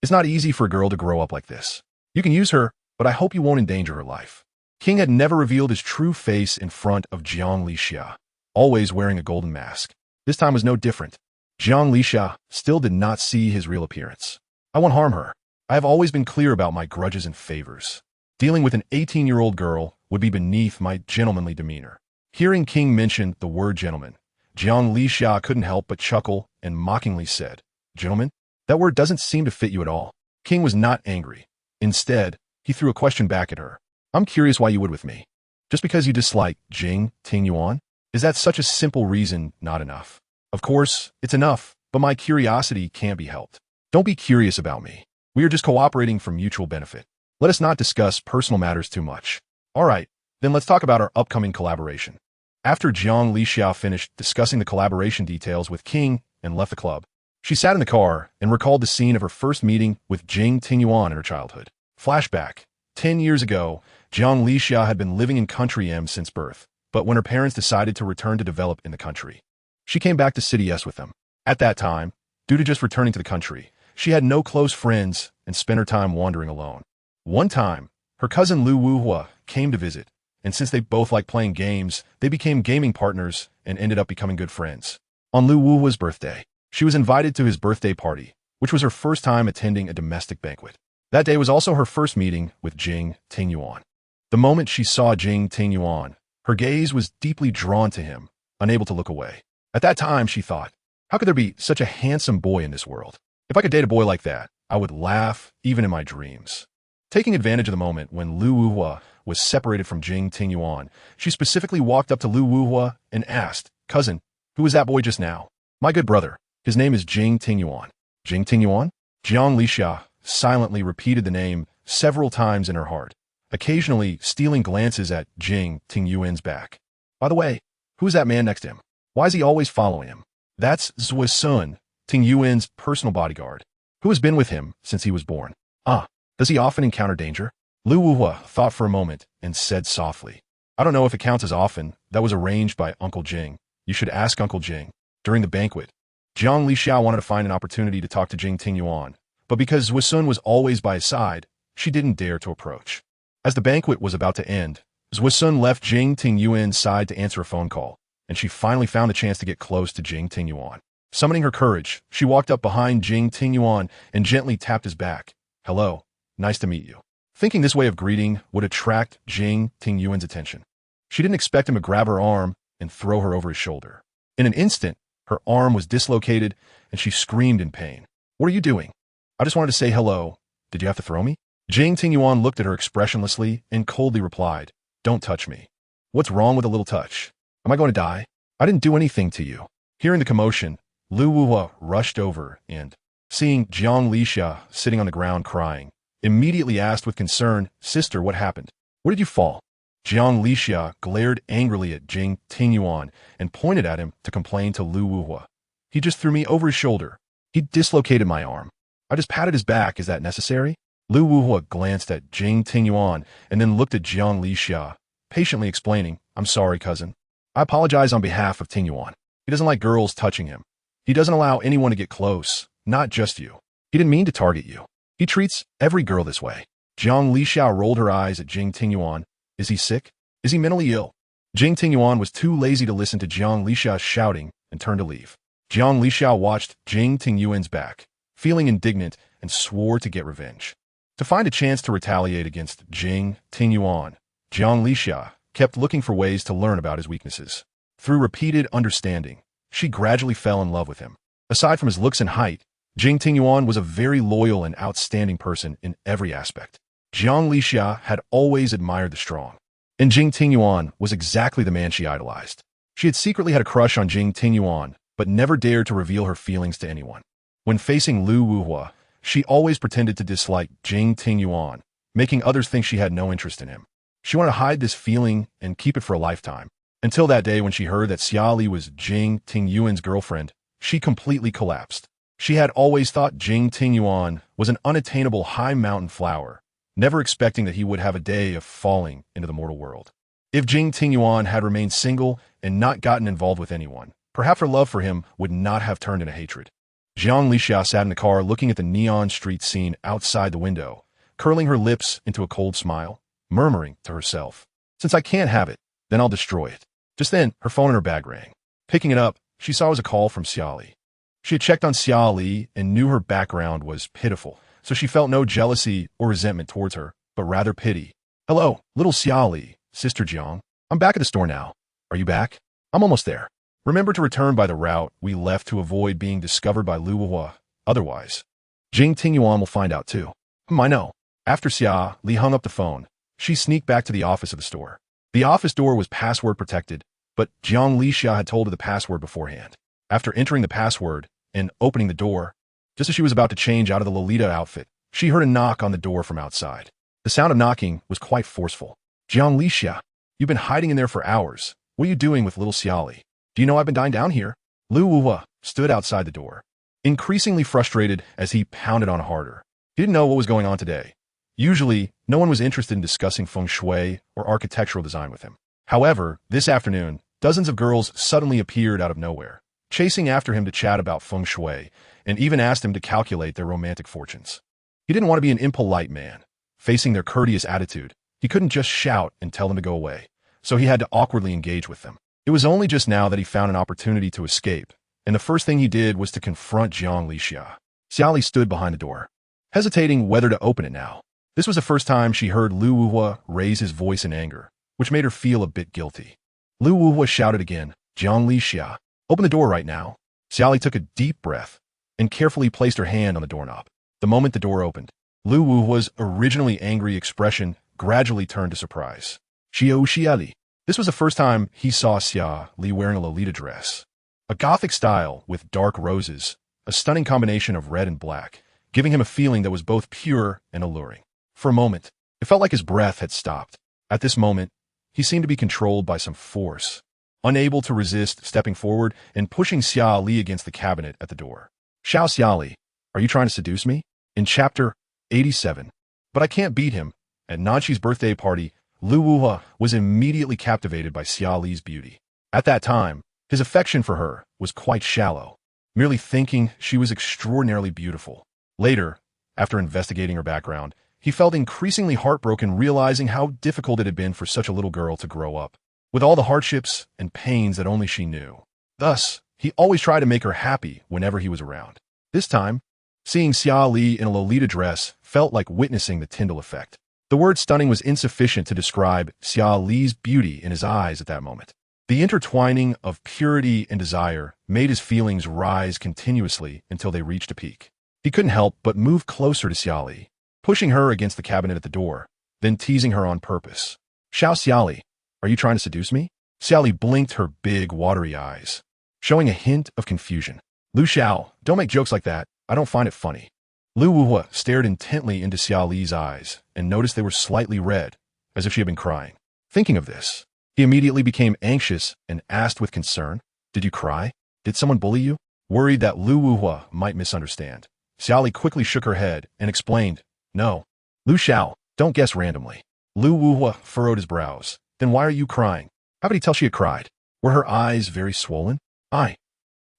It's not easy for a girl to grow up like this. You can use her, but I hope you won't endanger her life." King had never revealed his true face in front of Jiang Lixia, always wearing a golden mask. This time was no different. Jiang Lixia still did not see his real appearance. "I won't harm her. I have always been clear about my grudges and favors. Dealing with an 18-year-old girl would be beneath my gentlemanly demeanor." Hearing King mention the word gentleman, Jiang Lixia couldn't help but chuckle and mockingly said, "Gentleman? That word doesn't seem to fit you at all." King was not angry. Instead, he threw a question back at her. "I'm curious why you would with me. Just because you dislike Jing Tingyuan? Is that such a simple reason not enough?" "Of course, it's enough, but my curiosity can't be helped." Don't be curious about me. We are just cooperating for mutual benefit. Let us not discuss personal matters too much. All right, then let's talk about our upcoming collaboration. After Jiang Li Xiao finished discussing the collaboration details with King and left the club, she sat in the car and recalled the scene of her first meeting with Jing Tingyuan in her childhood. Flashback. 10 years ago, Jiang Li Xiao had been living in Country M since birth, but when her parents decided to return to develop in the country, she came back to City S with them. At that time, due to just returning to the country, she had no close friends and spent her time wandering alone. One time, her cousin Lu Wuhua came to visit, and since they both liked playing games, they became gaming partners and ended up becoming good friends. On Lu Wuhua's birthday, she was invited to his birthday party, which was her first time attending a domestic banquet. That day was also her first meeting with Jing Tingyuan. The moment she saw Jing Tingyuan, her gaze was deeply drawn to him, unable to look away. At that time, she thought, how could there be such a handsome boy in this world? If I could date a boy like that, I would laugh even in my dreams. Taking advantage of the moment when Lu Wuhua was separated from Jing Tingyuan, she specifically walked up to Lu Wuhua and asked, cousin, who was that boy just now? My good brother. His name is Jing Tingyuan. Jing Tingyuan? Jiang Li Xiao silently repeated the name several times in her heart, occasionally stealing glances at Jing Tingyuan's back. By the way, who is that man next to him? Why is he always following him? That's Zui Sun, Tingyuan's personal bodyguard, who has been with him since he was born. Does he often encounter danger? Lu Wuhua thought for a moment and said softly, I don't know if it counts as often. That was arranged by Uncle Jing. You should ask Uncle Jing. During the banquet, Jiang Li Xiao wanted to find an opportunity to talk to Jing Tingyuan, but because Zui Sun was always by his side, she didn't dare to approach. As the banquet was about to end, Zui Sun left Jing Tingyuan's side to answer a phone call, and she finally found the chance to get close to Jing Tingyuan. Summoning her courage, she walked up behind Jing Tingyuan and gently tapped his back. Hello, nice to meet you. Thinking this way of greeting would attract Jing Tingyuan's attention, she didn't expect him to grab her arm and throw her over his shoulder. In an instant, her arm was dislocated and she screamed in pain. What are you doing? I just wanted to say hello. Did you have to throw me? Jing Tingyuan looked at her expressionlessly and coldly replied, Don't touch me. What's wrong with a little touch? Am I going to die? I didn't do anything to you. Hearing the commotion, Lu Wuhua rushed over and, seeing Jiang Li Xiao sitting on the ground crying, immediately asked with concern, Sister, what happened? Where did you fall? Jiang Li Xiao glared angrily at Jing Tingyuan and pointed at him to complain to Lu Wuhua. He just threw me over his shoulder. He dislocated my arm. I just patted his back. Is that necessary? Lu Wuhua glanced at Jing Tingyuan and then looked at Jiang Li Xiao, patiently explaining, I'm sorry, cousin. I apologize on behalf of Tingyuan. He doesn't like girls touching him. He doesn't allow anyone to get close, not just you. He didn't mean to target you. He treats every girl this way. Jiang Li Xiao rolled her eyes at Jing Tingyuan. Is he sick? Is he mentally ill? Jing Tingyuan was too lazy to listen to Jiang Li Xiao's shouting and turned to leave. Jiang Li Xiao watched Jing Tingyuan's back, feeling indignant, and swore to get revenge. To find a chance to retaliate against Jing Tingyuan, Jiang Li Xiao kept looking for ways to learn about his weaknesses. Through repeated understanding, she gradually fell in love with him. Aside from his looks and height, Jing Tingyuan was a very loyal and outstanding person in every aspect. Jiang Li Xiao had always admired the strong, and Jing Tingyuan was exactly the man she idolized. She had secretly had a crush on Jing Tingyuan, but never dared to reveal her feelings to anyone. When facing Lu Wuhua, she always pretended to dislike Jing Tingyuan, making others think she had no interest in him. She wanted to hide this feeling and keep it for a lifetime. Until that day when she heard that Xia Li was Jing Tingyuan's girlfriend, she completely collapsed. She had always thought Jing Tingyuan was an unattainable high mountain flower, never expecting that he would have a day of falling into the mortal world. If Jing Tingyuan had remained single and not gotten involved with anyone, perhaps her love for him would not have turned into hatred. Jiang Li Xiao sat in the car looking at the neon street scene outside the window, curling her lips into a cold smile, murmuring to herself, Since I can't have it, then I'll destroy it. Just then, her phone in her bag rang. Picking it up, she saw it was a call from Xia Li. She had checked on Xia Li and knew her background was pitiful, so she felt no jealousy or resentment towards her, but rather pity. Hello, little Xia Li, Sister Jiang. I'm back at the store now. Are you back? I'm almost there. Remember to return by the route we left to avoid being discovered by Lu Wuhua. Otherwise, Jing Tingyuan will find out too. I know. After Xia Li hung up the phone, she sneaked back to the office of the store. The office door was password protected, but Jiang Li Xia had told her the password beforehand. After entering the password and opening the door, Just as she was about to change out of the Lolita outfit, she heard a knock on the door from outside. The sound of knocking was quite forceful. Jiang Li Xia, you've been hiding in there for hours. What are you doing with little Xia Li? Do you know I've been dying down here? Lu Wuhua stood outside the door, increasingly frustrated as he pounded on harder. He didn't know what was going on today. Usually, no one was interested in discussing feng shui or architectural design with him. However, this afternoon, dozens of girls suddenly appeared out of nowhere, chasing after him to chat about feng shui, and even asked him to calculate their romantic fortunes. He didn't want to be an impolite man. Facing their courteous attitude, he couldn't just shout and tell them to go away, so he had to awkwardly engage with them. It was only just now that he found an opportunity to escape, and the first thing he did was to confront Jiang Li Xia. Xia Li stood behind the door, hesitating whether to open it now. This was the first time she heard Lu Wuhua raise his voice in anger, which made her feel a bit guilty. Lu Wuhua shouted again, Jiang Li Xia, open the door right now. Xia Li took a deep breath and carefully placed her hand on the doorknob. The moment the door opened, Lu Wuhua's originally angry expression gradually turned to surprise. Xia Li. This was the first time he saw Xia Li wearing a Lolita dress. A gothic style with dark roses, a stunning combination of red and black, giving him a feeling that was both pure and alluring. For a moment, it felt like his breath had stopped. At this moment, he seemed to be controlled by some force, unable to resist stepping forward and pushing Xia Li against the cabinet at the door. Xia Li, are you trying to seduce me? In chapter 87. But I can't beat him. At Nanqi's birthday party, Lu Wuhua was immediately captivated by Xia Li's beauty. At that time, his affection for her was quite shallow, merely thinking she was extraordinarily beautiful. Later, after investigating her background, he felt increasingly heartbroken realizing how difficult it had been for such a little girl to grow up, with all the hardships and pains that only she knew. Thus, he always tried to make her happy whenever he was around. This time, seeing Xia Li in a Lolita dress felt like witnessing the Tyndall effect. The word stunning was insufficient to describe Xia Li's beauty in his eyes at that moment. The intertwining of purity and desire made his feelings rise continuously until they reached a peak. He couldn't help but move closer to Xia Li, pushing her against the cabinet at the door, then teasing her on purpose. Xia Li, are you trying to seduce me? Xia Li blinked her big, watery eyes, showing a hint of confusion. Lu Xiao, don't make jokes like that. I don't find it funny. Lu Wuhua stared intently into Xia Li's eyes and noticed they were slightly red, as if she had been crying. Thinking of this, he immediately became anxious and asked with concern, did you cry? Did someone bully you? Worried that Lu Wuhua might misunderstand, Xia Li quickly shook her head and explained, no. Lu Xiao, don't guess randomly. Lu Wuhua furrowed his brows. Then why are you crying? How could he tell she had cried? Were her eyes very swollen? I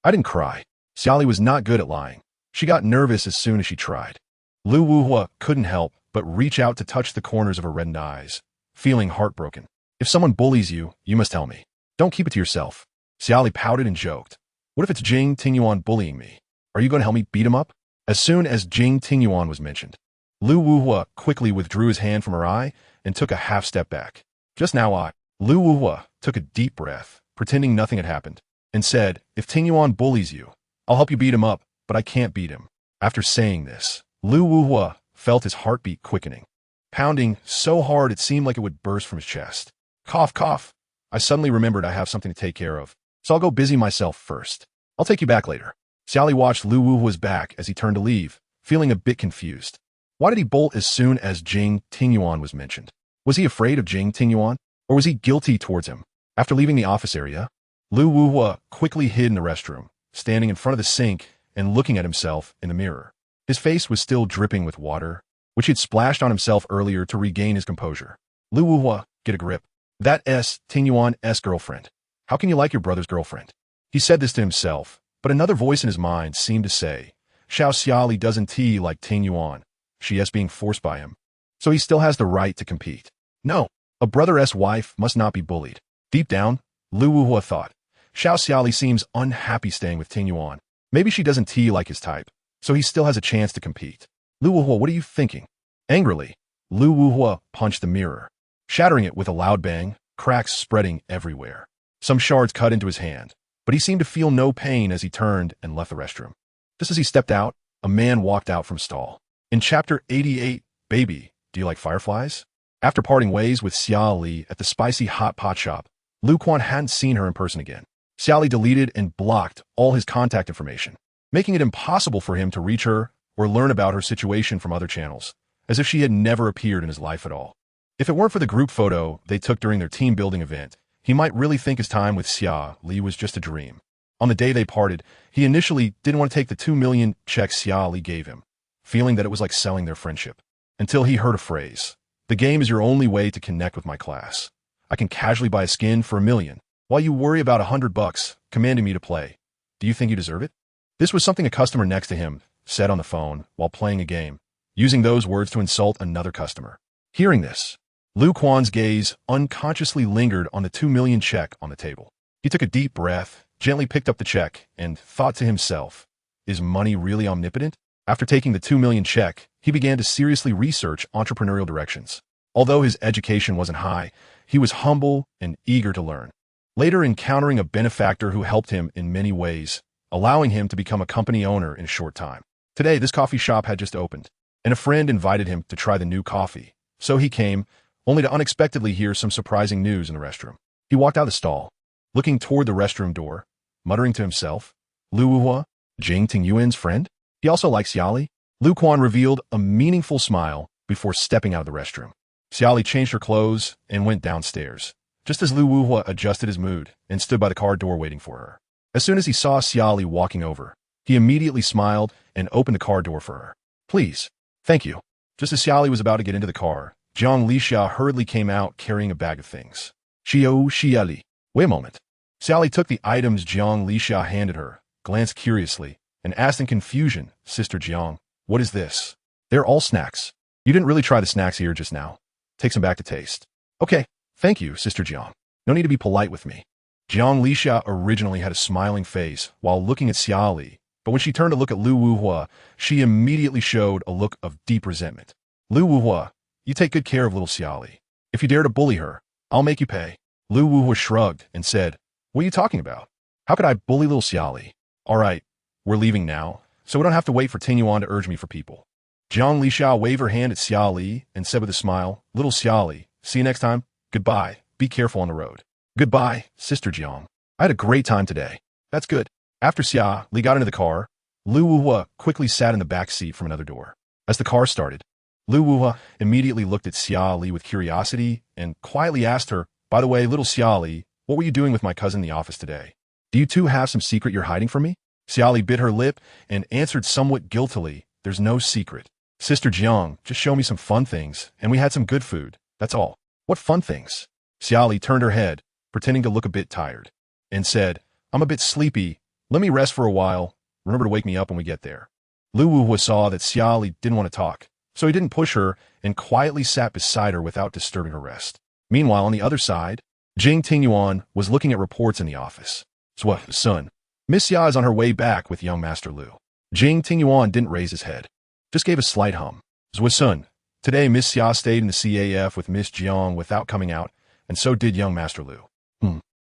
didn't cry. Xia Li was not good at lying. She got nervous as soon as she tried. Lu Wuhua couldn't help but reach out to touch the corners of her reddened eyes, feeling heartbroken. If someone bullies you, you must tell me. Don't keep it to yourself. Xia Li pouted and joked. What if it's Jing Tingyuan bullying me? Are you going to help me beat him up? As soon as Jing Tingyuan was mentioned, Lu Wuhua quickly withdrew his hand from her eye and took a half step back. Just now Lu Wuhua took a deep breath, pretending nothing had happened, and said, if Tingyuan bullies you, I'll help you beat him up, but I can't beat him. After saying this, Lu Wuhua felt his heartbeat quickening, pounding so hard it seemed like it would burst from his chest. Cough, cough. I suddenly remembered I have something to take care of, so I'll go busy myself first. I'll take you back later. Xia Li watched Lu Wuhua's back as he turned to leave, feeling a bit confused. Why did he bolt as soon as Jing Tingyuan was mentioned? Was he afraid of Jing Tingyuan, or was he guilty towards him? After leaving the office area, Lu Wuhua quickly hid in the restroom, standing in front of the sink and looking at himself in the mirror. His face was still dripping with water, which he had splashed on himself earlier to regain his composure. Lu Wuhua, get a grip. That's Tingyuan's girlfriend. How can you like your brother's girlfriend? He said this to himself, but another voice in his mind seemed to say, Xia Li doesn't like Tingyuan. She is being forced by him, so he still has the right to compete. No, a brother's wife must not be bullied. Deep down, Lu Wuhua thought, Xia Li seems unhappy staying with Tingyuan. Maybe she doesn't like his type, so he still has a chance to compete. Lu Wuhua, what are you thinking? Angrily, Lu Wuhua punched the mirror, shattering it with a loud bang, cracks spreading everywhere. Some shards cut into his hand, but he seemed to feel no pain as he turned and left the restroom. Just as he stepped out, a man walked out from stall. In chapter 88, Baby, do you like fireflies? After parting ways with Xia Li at the spicy hot pot shop, Lu Quan hadn't seen her in person again. Xia Li deleted and blocked all his contact information, making it impossible for him to reach her or learn about her situation from other channels, as if she had never appeared in his life at all. If it weren't for the group photo they took during their team-building event, he might really think his time with Xia Li was just a dream. On the day they parted, he initially didn't want to take the 2 million check Xia Li gave him, feeling that it was like selling their friendship. Until he heard a phrase, "The game is your only way to connect with my class. I can casually buy a skin for $1 million, while you worry about $100 commanding me to play. Do you think you deserve it?" This was something a customer next to him said on the phone while playing a game, using those words to insult another customer. Hearing this, Lu Quan's gaze unconsciously lingered on the 2 million check on the table. He took a deep breath, gently picked up the check, and thought to himself, is money really omnipotent? After taking the 2 million check, he began to seriously research entrepreneurial directions. Although his education wasn't high, he was humble and eager to learn. Later encountering a benefactor who helped him in many ways, allowing him to become a company owner in a short time. Today, this coffee shop had just opened, and a friend invited him to try the new coffee. So he came, only to unexpectedly hear some surprising news in the restroom. He walked out of the stall, looking toward the restroom door, muttering to himself, Lu Wuhua, Jing Tingyuan's friend? He also likes Xia Li? Lu Quan revealed a meaningful smile before stepping out of the restroom. Xia Li changed her clothes and went downstairs, just as Lu Wuhua adjusted his mood and stood by the car door waiting for her. As soon as he saw Xia Li walking over, he immediately smiled and opened the car door for her. Please. Thank you. Just as Xia Li was about to get into the car, Jiang Lixia hurriedly came out carrying a bag of things. Xia Li. Wait a moment. Xia Li took the items Jiang Lixia handed her, glanced curiously, and asked in confusion, Sister Jiang, what is this? They're all snacks. You didn't really try the snacks here just now. Take some back to taste. Okay, thank you, Sister Jiang. No need to be polite with me. Jiang Lixia originally had a smiling face while looking at Xia Li, but when she turned to look at Lu Wuhua, she immediately showed a look of deep resentment. Lu Wuhua, you take good care of little Xia Li. If you dare to bully her, I'll make you pay. Lu Wuhua shrugged and said, what are you talking about? How could I bully little Xia Li? All right, we're leaving now, so we don't have to wait for Tingyuan to urge me for people. Jiang Lixia waved her hand at Xia Li and said with a smile, little Xia Li, see you next time. Goodbye. Be careful on the road. Goodbye, Sister Jiang. I had a great time today. That's good. After Xia Li got into the car, Lu Wuhua quickly sat in the back seat from another door. As the car started, Lu Wuhua immediately looked at Xia Li with curiosity and quietly asked her, by the way, little Xia Li, what were you doing with my cousin in the office today? Do you two have some secret you're hiding from me? Xia Li bit her lip and answered somewhat guiltily, there's no secret. Sister Jiang, just show me some fun things, and we had some good food. That's all. What fun things? Xia Li turned her head, pretending to look a bit tired, and said, I'm a bit sleepy. Let me rest for a while. Remember to wake me up when we get there. Lu Wuhua saw that Xia Li didn't want to talk, so he didn't push her and quietly sat beside her without disturbing her rest. Meanwhile, on the other side, Jing Tingyuan was looking at reports in the office. Son, Miss Xia is on her way back with young Master Lu. Jing Tingyuan didn't raise his head, just gave a slight hum. Son, today Miss Xia stayed in the CAF with Miss Jiang without coming out, and so did young Master Lu.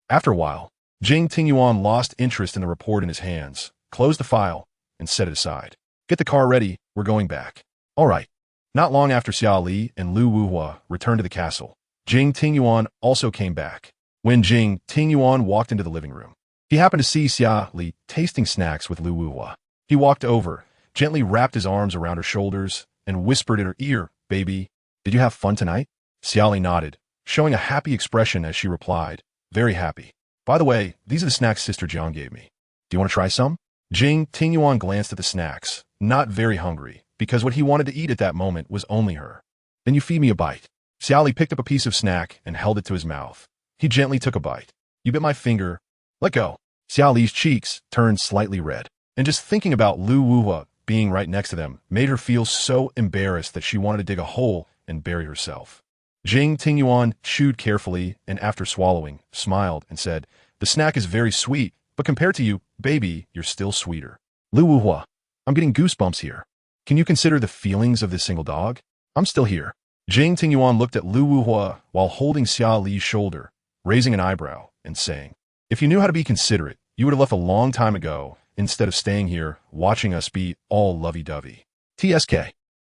After a while, Jing Tingyuan lost interest in the report in his hands, closed the file, and set it aside. Get the car ready, we're going back. All right. Not long after Xia Li and Lu Wuhua returned to the castle, Jing Tingyuan also came back. When Jing Tingyuan walked into the living room, he happened to see Xia Li tasting snacks with Lu Wuhua. He walked over, gently wrapped his arms around her shoulders, and whispered in her ear, baby, did you have fun tonight? Xia Li nodded, showing a happy expression as she replied, very happy. By the way, these are the snacks Sister Jiang gave me. Do you want to try some? Jing Tingyuan glanced at the snacks, not very hungry, because what he wanted to eat at that moment was only her. Then you feed me a bite. Xia Li picked up a piece of snack and held it to his mouth. He gently took a bite. You bit my finger. Let go. Xia Li's cheeks turned slightly red, and just thinking about Lu Wuhua being right next to them made her feel so embarrassed that she wanted to dig a hole and bury herself. Jing Tingyuan chewed carefully and after swallowing, smiled and said, the snack is very sweet, but compared to you, baby, you're still sweeter. Lu Wuhua, I'm getting goosebumps here. Can you consider the feelings of this single dog? I'm still here. Jing Tingyuan looked at Lu Wuhua while holding Xia Li's shoulder, raising an eyebrow and saying, if you knew how to be considerate, you would have left a long time ago instead of staying here watching us be all lovey-dovey. TSK.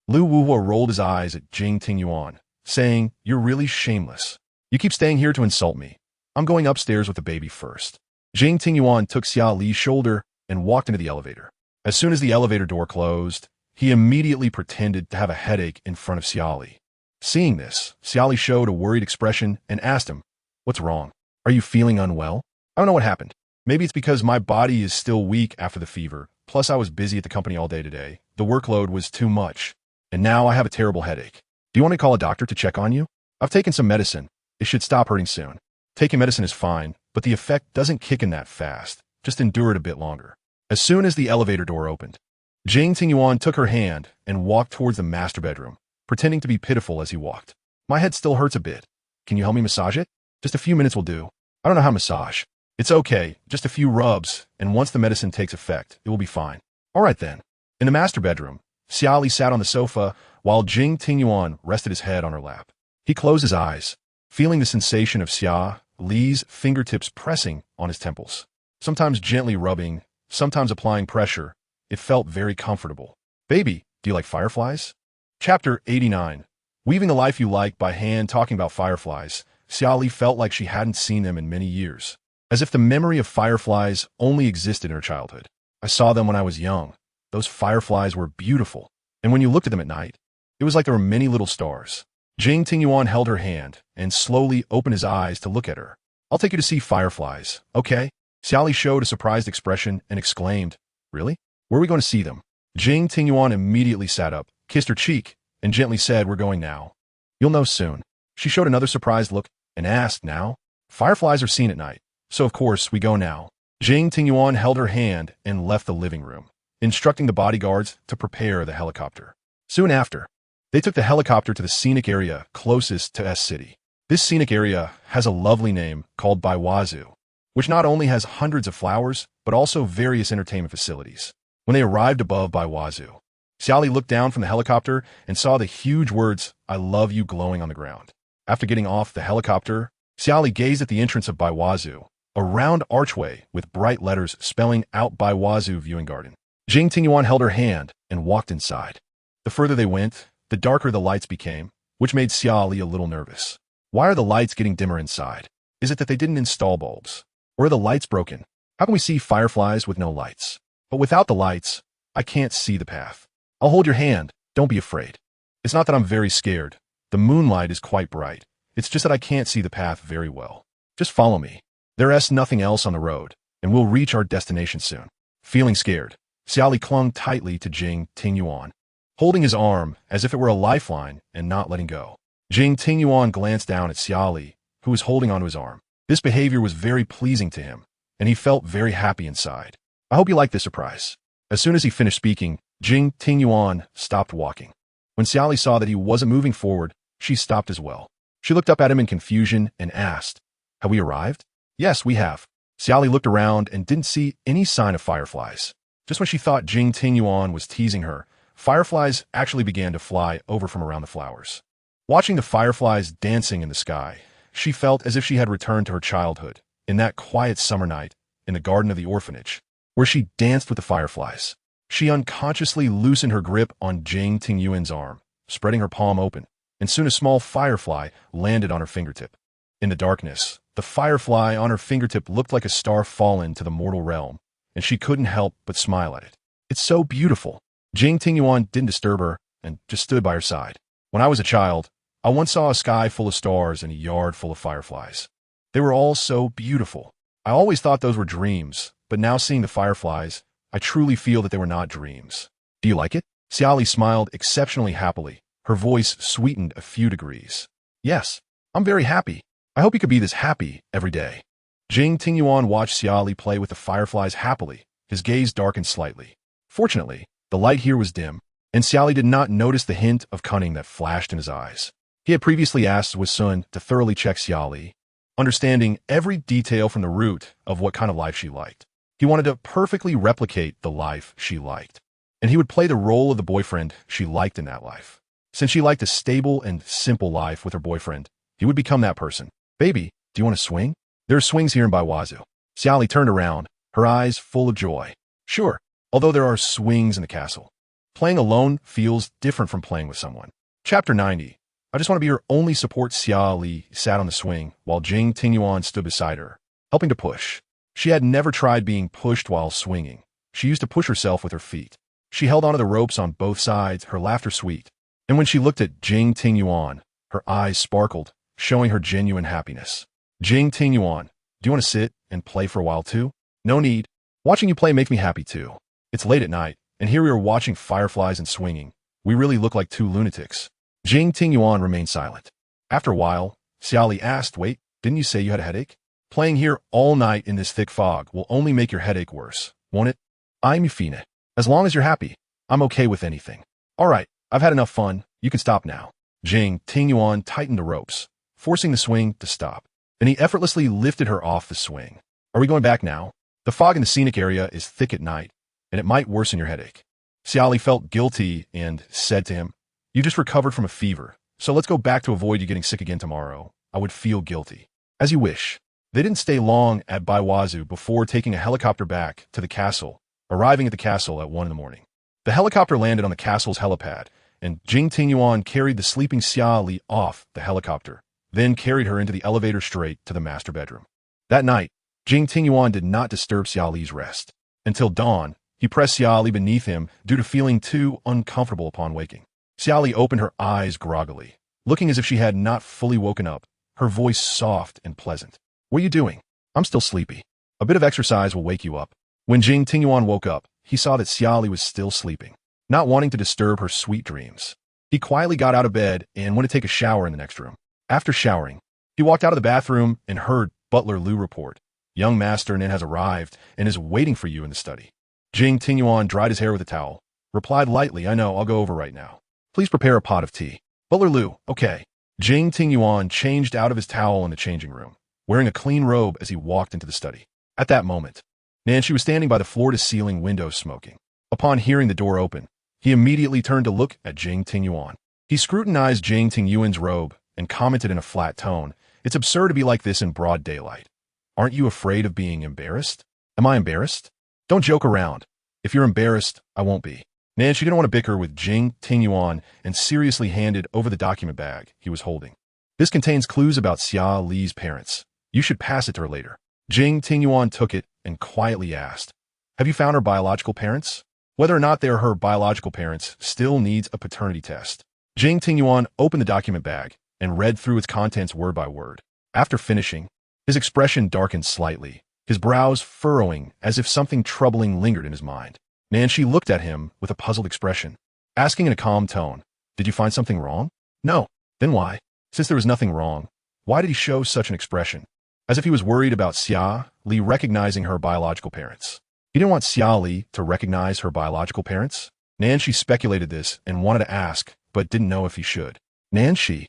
Lu Wuhua rolled his eyes at Jing Tingyuan, saying, you're really shameless. You keep staying here to insult me. I'm going upstairs with the baby first. Jing Tingyuan took Xia Li's shoulder and walked into the elevator. As soon as the elevator door closed, he immediately pretended to have a headache in front of Xia Li. Seeing this, Xia Li showed a worried expression and asked him, "What's wrong? Are you feeling unwell?" "I don't know what happened. Maybe it's because my body is still weak after the fever, plus I was busy at the company all day today. The workload was too much, and now I have a terrible headache. Do you want me to call a doctor to check on you? I've taken some medicine. It should stop hurting soon." Taking medicine is fine, but the effect doesn't kick in that fast. Just endure it a bit longer. As soon as the elevator door opened, Jing Tingyuan took her hand and walked towards the master bedroom, pretending to be pitiful as he walked. "My head still hurts a bit. Can you help me massage it? Just a few minutes will do." "I don't know how to massage." "It's okay, just a few rubs, and once the medicine takes effect, it will be fine." "All right then." In the master bedroom, Xia Li sat on the sofa while Jing Tingyuan rested his head on her lap. He closed his eyes, feeling the sensation of Xia Li's fingertips pressing on his temples, sometimes gently rubbing, sometimes applying pressure. It felt very comfortable. "Baby, do you like fireflies?" Chapter 89. Weaving the life you like by hand. Talking about fireflies, Xia Li felt like she hadn't seen them in many years, as if the memory of fireflies only existed in her childhood. "I saw them when I was young. Those fireflies were beautiful, and when you looked at them at night, it was like there were many little stars." Jing Tingyuan held her hand and slowly opened his eyes to look at her. "I'll take you to see fireflies, okay?" Xia Li showed a surprised expression and exclaimed, "Really? Where are we going to see them?" Jing Tingyuan immediately sat up, kissed her cheek, and gently said, "We're going now." "You'll know soon." She showed another surprised look and asked, "Now?" "Fireflies are seen at night, so of course we go now." Jing Tingyuan held her hand and left the living room, instructing the bodyguards to prepare the helicopter. Soon after, they took the helicopter to the scenic area closest to S City. This scenic area has a lovely name called Baiwazu, which not only has hundreds of flowers, but also various entertainment facilities. When they arrived above Baiwazu, Xia Li looked down from the helicopter and saw the huge words, "I love you," glowing on the ground. After getting off the helicopter, Xia Li gazed at the entrance of Baiwazu, a round archway with bright letters spelling out Baiwazu Viewing Garden. Jing Tingyuan held her hand and walked inside. The further they went, the darker the lights became, which made Xia Li a little nervous. Why are the lights getting dimmer inside? Is it that they didn't install bulbs? Or are the lights broken? How can we see fireflies with no lights? But without the lights, I can't see the path. "I'll hold your hand. Don't be afraid." "It's not that I'm very scared. The moonlight is quite bright. It's just that I can't see the path very well. Just follow me. There's nothing else on the road, and we'll reach our destination soon." Feeling scared, Xia Li clung tightly to Jing Tingyuan, holding his arm as if it were a lifeline and not letting go. Jing Tingyuan glanced down at Xia Li, who was holding onto his arm. This behavior was very pleasing to him, and he felt very happy inside. "I hope you like this surprise." As soon as he finished speaking, Jing Tingyuan stopped walking. When Xia Li saw that he wasn't moving forward, she stopped as well. She looked up at him in confusion and asked, "Have we arrived?" "Yes, we have." Xia Li looked around and didn't see any sign of fireflies. Just when she thought Jing Tingyuan was teasing her, fireflies actually began to fly over from around the flowers. Watching the fireflies dancing in the sky, she felt as if she had returned to her childhood, in that quiet summer night in the garden of the orphanage, where she danced with the fireflies. She unconsciously loosened her grip on Jing Tingyuan's arm, spreading her palm open, and soon a small firefly landed on her fingertip. In the darkness, the firefly on her fingertip looked like a star fallen to the mortal realm, and she couldn't help but smile at it. "It's so beautiful." Jing Tingyuan didn't disturb her and just stood by her side. "When I was a child, I once saw a sky full of stars and a yard full of fireflies. They were all so beautiful. I always thought those were dreams, but now seeing the fireflies, I truly feel that they were not dreams. Do you like it?" Xia Li smiled exceptionally happily. Her voice sweetened a few degrees. "Yes, I'm very happy. I hope you could be this happy every day." Jing Tingyuan watched Xia Li play with the fireflies happily. His gaze darkened slightly. Fortunately, the light here was dim, and Xia Li did not notice the hint of cunning that flashed in his eyes. He had previously asked Wei Sun to thoroughly check Xia Li, understanding every detail from the root of what kind of life she liked. He wanted to perfectly replicate the life she liked, and he would play the role of the boyfriend she liked in that life. Since she liked a stable and simple life with her boyfriend, he would become that person. "Baby, do you want to swing? There are swings here in Baiwazu." Xia Li turned around, her eyes full of joy. "Sure, although there are swings in the castle. Playing alone feels different from playing with someone." Chapter 90. I just want to be your only support. Xia Li sat on the swing while Jing Tingyuan stood beside her, helping to push. She had never tried being pushed while swinging. She used to push herself with her feet. She held onto the ropes on both sides, her laughter sweet. And when she looked at Jing Tingyuan, her eyes sparkled, showing her genuine happiness. Jing Tingyuan, do you want to sit and play for a while too? No need. Watching you play makes me happy too. It's late at night, and here we are watching fireflies and swinging. We really look like two lunatics. Jing Tingyuan remained silent. After a while, Xia Li asked, wait, didn't you say you had a headache? Playing here all night in this thick fog will only make your headache worse, won't it? I'm Yufina. As long as you're happy, I'm okay with anything. All right, I've had enough fun. You can stop now. Jing Tingyuan tightened the ropes, forcing the swing to stop. Then he effortlessly lifted her off the swing. Are we going back now? The fog in the scenic area is thick at night, and it might worsen your headache. Xia Li felt guilty and said to him, you just recovered from a fever, so let's go back to avoid you getting sick again tomorrow. I would feel guilty. As you wish. They didn't stay long at Baiwazu before taking a helicopter back to the castle, arriving at the castle at 1 in the morning. The helicopter landed on the castle's helipad, and Jing Tingyuan carried the sleeping Xia Li off the helicopter, then carried her into the elevator straight to the master bedroom. That night, Jing Tingyuan did not disturb Xia Li's rest. Until dawn, he pressed Xia Li beneath him due to feeling too uncomfortable upon waking. Xia Li opened her eyes groggily, looking as if she had not fully woken up, her voice soft and pleasant. What are you doing? I'm still sleepy. A bit of exercise will wake you up. When Jing Tingyuan woke up, he saw that Xia Li was still sleeping, not wanting to disturb her sweet dreams. He quietly got out of bed and went to take a shower in the next room. After showering, he walked out of the bathroom and heard Butler Liu report. Young Master Nin has arrived and is waiting for you in the study. Jing Tingyuan dried his hair with a towel, replied lightly, I know, I'll go over right now. Please prepare a pot of tea. Butler Liu, okay. Jing Tingyuan changed out of his towel in the changing room, wearing a clean robe as he walked into the study. At that moment, Nancy was standing by the floor-to-ceiling window smoking. Upon hearing the door open, he immediately turned to look at Jing Tingyuan. He scrutinized Jing Tingyuan's robe and commented in a flat tone, it's absurd to be like this in broad daylight. Aren't you afraid of being embarrassed? Am I embarrassed? Don't joke around. If you're embarrassed, I won't be. Nancy didn't want to bicker with Jing Tingyuan and seriously handed over the document bag he was holding. This contains clues about Xia Li's parents. You should pass it to her later. Jing Tingyuan took it and quietly asked, have you found her biological parents? Whether or not they are her biological parents still needs a paternity test. Jing Tingyuan opened the document bag and read through its contents word by word. After finishing, his expression darkened slightly, his brows furrowing as if something troubling lingered in his mind. Nancy looked at him with a puzzled expression, asking in a calm tone, did you find something wrong? No. Then why? Since there was nothing wrong, why did he show such an expression? As if he was worried about Xia Li recognizing her biological parents. He didn't want Xia Li to recognize her biological parents? Nancy speculated this and wanted to ask, but didn't know if he should. Nancy?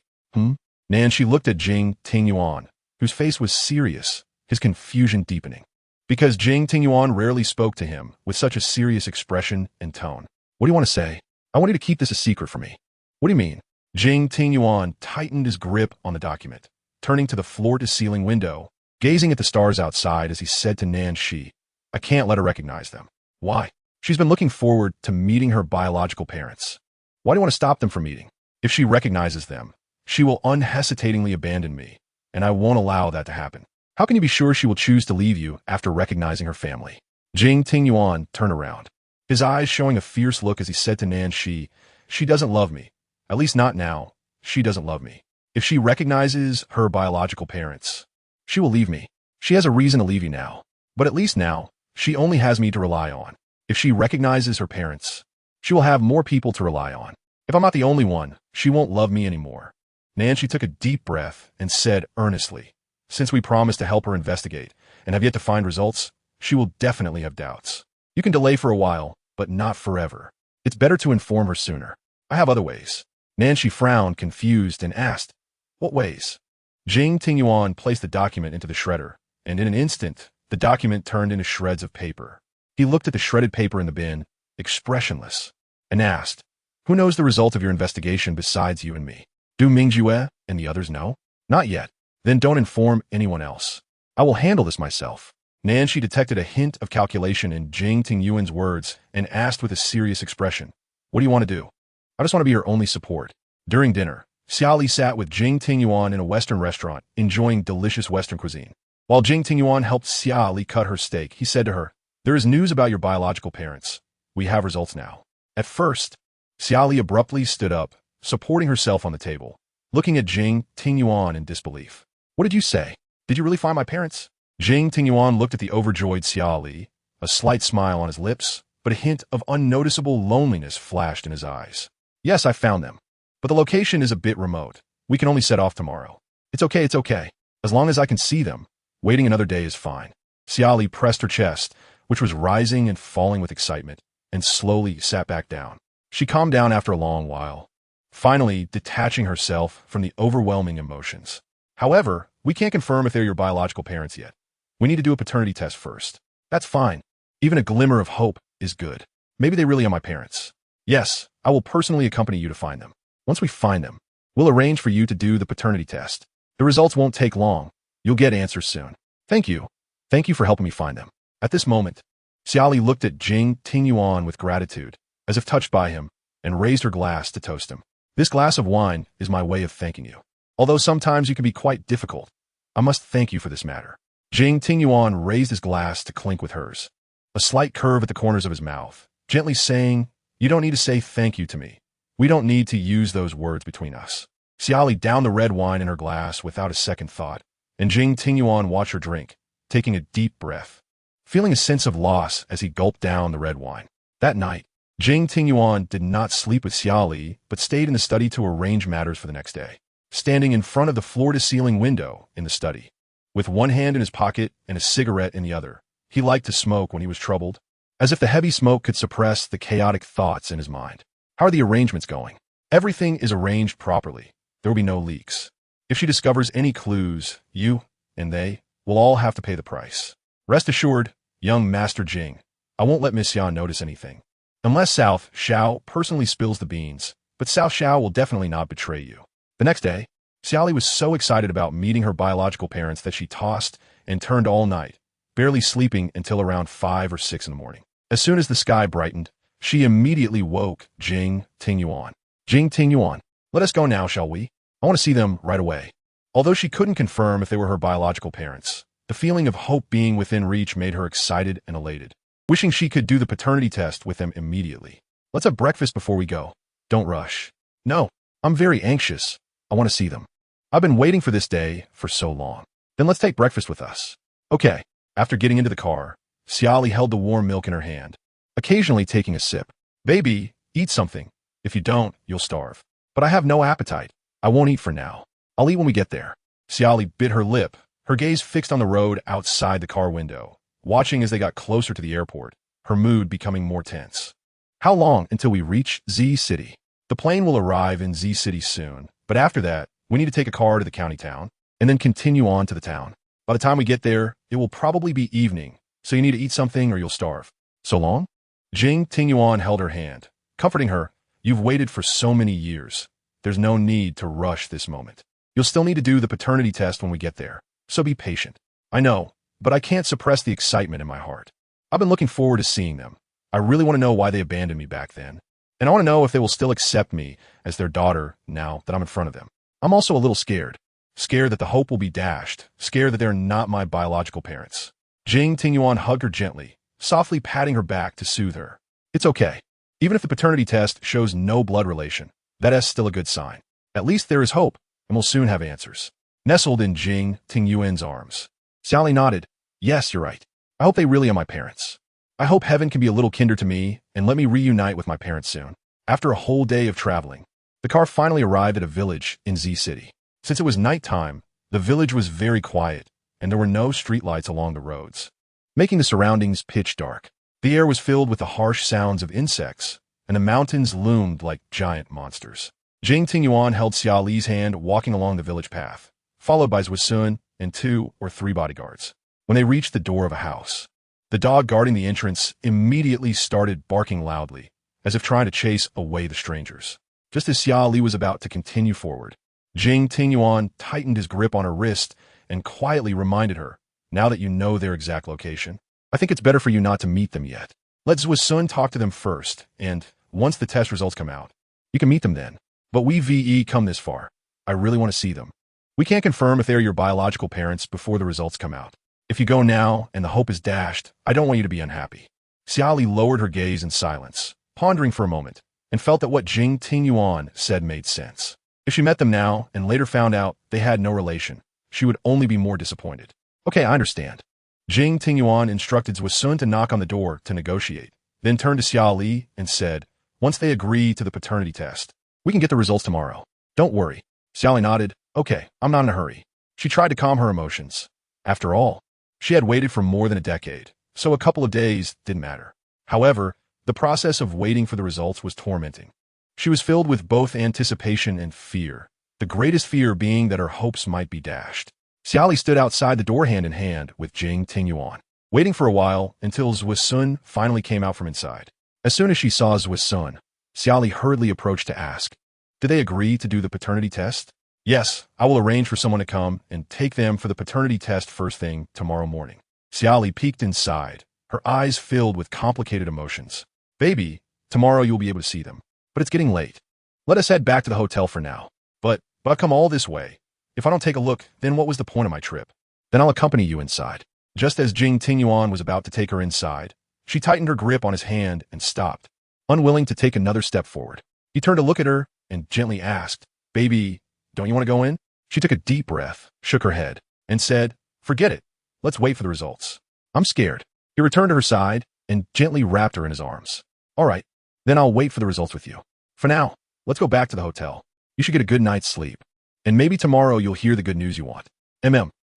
Nancy looked at Jing Tingyuan, whose face was serious, his confusion deepening. Because Jing Tingyuan rarely spoke to him with such a serious expression and tone. What do you want to say? I want you to keep this a secret from me. What do you mean? Jing Tingyuan tightened his grip on the document, turning to the floor-to-ceiling window, gazing at the stars outside as he said to Nancy, I can't let her recognize them. Why? She's been looking forward to meeting her biological parents. Why do you want to stop them from meeting? If she recognizes them, she will unhesitatingly abandon me, and I won't allow that to happen. How can you be sure she will choose to leave you after recognizing her family? Jing Tingyuan turned around, his eyes showing a fierce look as he said to Nancy, she doesn't love me. At least not now. She doesn't love me. If she recognizes her biological parents, she will leave me. She has a reason to leave you now. But at least now, she only has me to rely on. If she recognizes her parents, she will have more people to rely on. If I'm not the only one, she won't love me anymore. Nancy took a deep breath and said earnestly, since we promised to help her investigate and have yet to find results, she will definitely have doubts. You can delay for a while, but not forever. It's better to inform her sooner. I have other ways. Nancy frowned, confused, and asked, what ways? Jing Tingyuan placed the document into the shredder, and in an instant, the document turned into shreds of paper. He looked at the shredded paper in the bin, expressionless, and asked, who knows the result of your investigation besides you and me? Do Mingjue and the others know? Not yet. Then don't inform anyone else. I will handle this myself. Nancy detected a hint of calculation in Jing Tingyuan's words and asked with a serious expression, what do you want to do? I just want to be your only support. During dinner, Xia Li sat with Jing Tingyuan in a Western restaurant, enjoying delicious Western cuisine. While Jing Tingyuan helped Xia Li cut her steak, he said to her, There is news about your biological parents. We have results now. At first, Xia Li abruptly stood up, supporting herself on the table, looking at Jing Tingyuan in disbelief. What did you say? Did you really find my parents? Jing Tingyuan looked at the overjoyed Xia Li, a slight smile on his lips, but a hint of unnoticeable loneliness flashed in his eyes. Yes, I found them. But the location is a bit remote. We can only set off tomorrow. It's okay. As long as I can see them, waiting another day is fine. Xia Li pressed her chest, which was rising and falling with excitement, and slowly sat back down. She calmed down after a long while, finally detaching herself from the overwhelming emotions. However, we can't confirm if they're your biological parents yet. We need to do a paternity test first. That's fine. Even a glimmer of hope is good. Maybe they really are my parents. Yes, I will personally accompany you to find them. Once we find them, we'll arrange for you to do the paternity test. The results won't take long. You'll get answers soon. Thank you. Thank you for helping me find them. At this moment, Xia Li looked at Jing Tingyuan with gratitude, as if touched by him, and raised her glass to toast him. This glass of wine is my way of thanking you. Although sometimes you can be quite difficult, I must thank you for this matter. Jing Tingyuan raised his glass to clink with hers, a slight curve at the corners of his mouth, gently saying, "You don't need to say thank you to me. We don't need to use those words between us." Xia Li downed the red wine in her glass without a second thought, and Jing Tingyuan watched her drink, taking a deep breath, feeling a sense of loss as he gulped down the red wine. That night, Jing Tingyuan did not sleep with Xia Li, but stayed in the study to arrange matters for the next day. Standing in front of the floor-to-ceiling window in the study, with one hand in his pocket and a cigarette in the other, he liked to smoke when he was troubled, as if the heavy smoke could suppress the chaotic thoughts in his mind. How are the arrangements going? Everything is arranged properly. There will be no leaks. If she discovers any clues, you and they will all have to pay the price. Rest assured, young Master Jing, I won't let Miss Xia notice anything. Unless South Xiao personally spills the beans, but South Xiao will definitely not betray you. The next day, Xia Li was so excited about meeting her biological parents that she tossed and turned all night, barely sleeping until around 5 or 6 in the morning. As soon as the sky brightened, she immediately woke Jing Tingyuan. Jing Tingyuan, let us go now, shall we? I want to see them right away. Although she couldn't confirm if they were her biological parents, the feeling of hope being within reach made her excited and elated, wishing she could do the paternity test with them immediately. Let's have breakfast before we go. Don't rush. No, I'm very anxious. I want to see them. I've been waiting for this day for so long. Then let's take breakfast with us. Okay. After getting into the car, Xia Li held the warm milk in her hand, occasionally taking a sip. Baby, eat something. If you don't, you'll starve. But I have no appetite. I won't eat for now. I'll eat when we get there. Xia Li bit her lip, her gaze fixed on the road outside the car window, watching as they got closer to the airport, her mood becoming more tense. How long until we reach Z City? The plane will arrive in Z City soon, but after that, we need to take a car to the county town, and then continue on to the town. By the time we get there, it will probably be evening, so you need to eat something or you'll starve. So long? Jing Tingyuan held her hand, comforting her. You've waited for so many years. There's no need to rush this moment. You'll still need to do the paternity test when we get there, so be patient. I know, but I can't suppress the excitement in my heart. I've been looking forward to seeing them. I really want to know why they abandoned me back then, and I want to know if they will still accept me as their daughter now that I'm in front of them. I'm also a little scared. Scared that the hope will be dashed, scared that they're not my biological parents. Jing Tingyuan hugged her gently, softly patting her back to soothe her. It's okay. Even if the paternity test shows no blood relation, that is still a good sign. At least there is hope, and we'll soon have answers. Nestled in Jing Tingyuan's arms, Xia Li nodded. Yes, you're right. I hope they really are my parents. I hope heaven can be a little kinder to me and let me reunite with my parents soon. After a whole day of traveling, the car finally arrived at a village in Z City. Since it was nighttime, the village was very quiet, and there were no streetlights along the roads, making the surroundings pitch dark. The air was filled with the harsh sounds of insects, and the mountains loomed like giant monsters. Jing Tingyuan held Xia Li's hand walking along the village path, followed by Zhu Sun and 2 or 3 bodyguards. When they reached the door of a house, the dog guarding the entrance immediately started barking loudly, as if trying to chase away the strangers. Just as Xia Li was about to continue forward, Jing Tingyuan tightened his grip on her wrist and quietly reminded her, now that you know their exact location, I think it's better for you not to meet them yet. Let Zhu Sun talk to them first, and once the test results come out, you can meet them then. But we've come this far. I really want to see them. We can't confirm if they are your biological parents before the results come out. If you go now and the hope is dashed, I don't want you to be unhappy. Xia Li lowered her gaze in silence, pondering for a moment, and felt that what Jing Tingyuan said made sense. If she met them now and later found out they had no relation, she would only be more disappointed. Okay, I understand. Jing Tingyuan instructed Zui Sun to knock on the door to negotiate, then turned to Xia Li and said, once they agree to the paternity test, we can get the results tomorrow. Don't worry. Xia Li nodded. Okay, I'm not in a hurry. She tried to calm her emotions. After all, she had waited for more than a decade, so a couple of days didn't matter. However, the process of waiting for the results was tormenting. She was filled with both anticipation and fear, the greatest fear being that her hopes might be dashed. Xia Li stood outside the door hand in hand with Jing Tingyuan, waiting for a while until Zui Sun finally came out from inside. As soon as she saw Zui Sun, Xia Li hurriedly approached to ask, did they agree to do the paternity test? Yes, I will arrange for someone to come and take them for the paternity test first thing tomorrow morning. Xia Li peeked inside, her eyes filled with complicated emotions. Baby, tomorrow you'll be able to see them. But it's getting late. Let us head back to the hotel for now. But I've come all this way. If I don't take a look, then what was the point of my trip? Then I'll accompany you inside. Just as Jing Tingyuan was about to take her inside, she tightened her grip on his hand and stopped, unwilling to take another step forward. He turned to look at her and gently asked, baby, don't you want to go in? She took a deep breath, shook her head, and said, forget it. Let's wait for the results. I'm scared. He returned to her side and gently wrapped her in his arms. All right, then I'll wait for the results with you. For now, let's go back to the hotel. You should get a good night's sleep. And maybe tomorrow you'll hear the good news you want.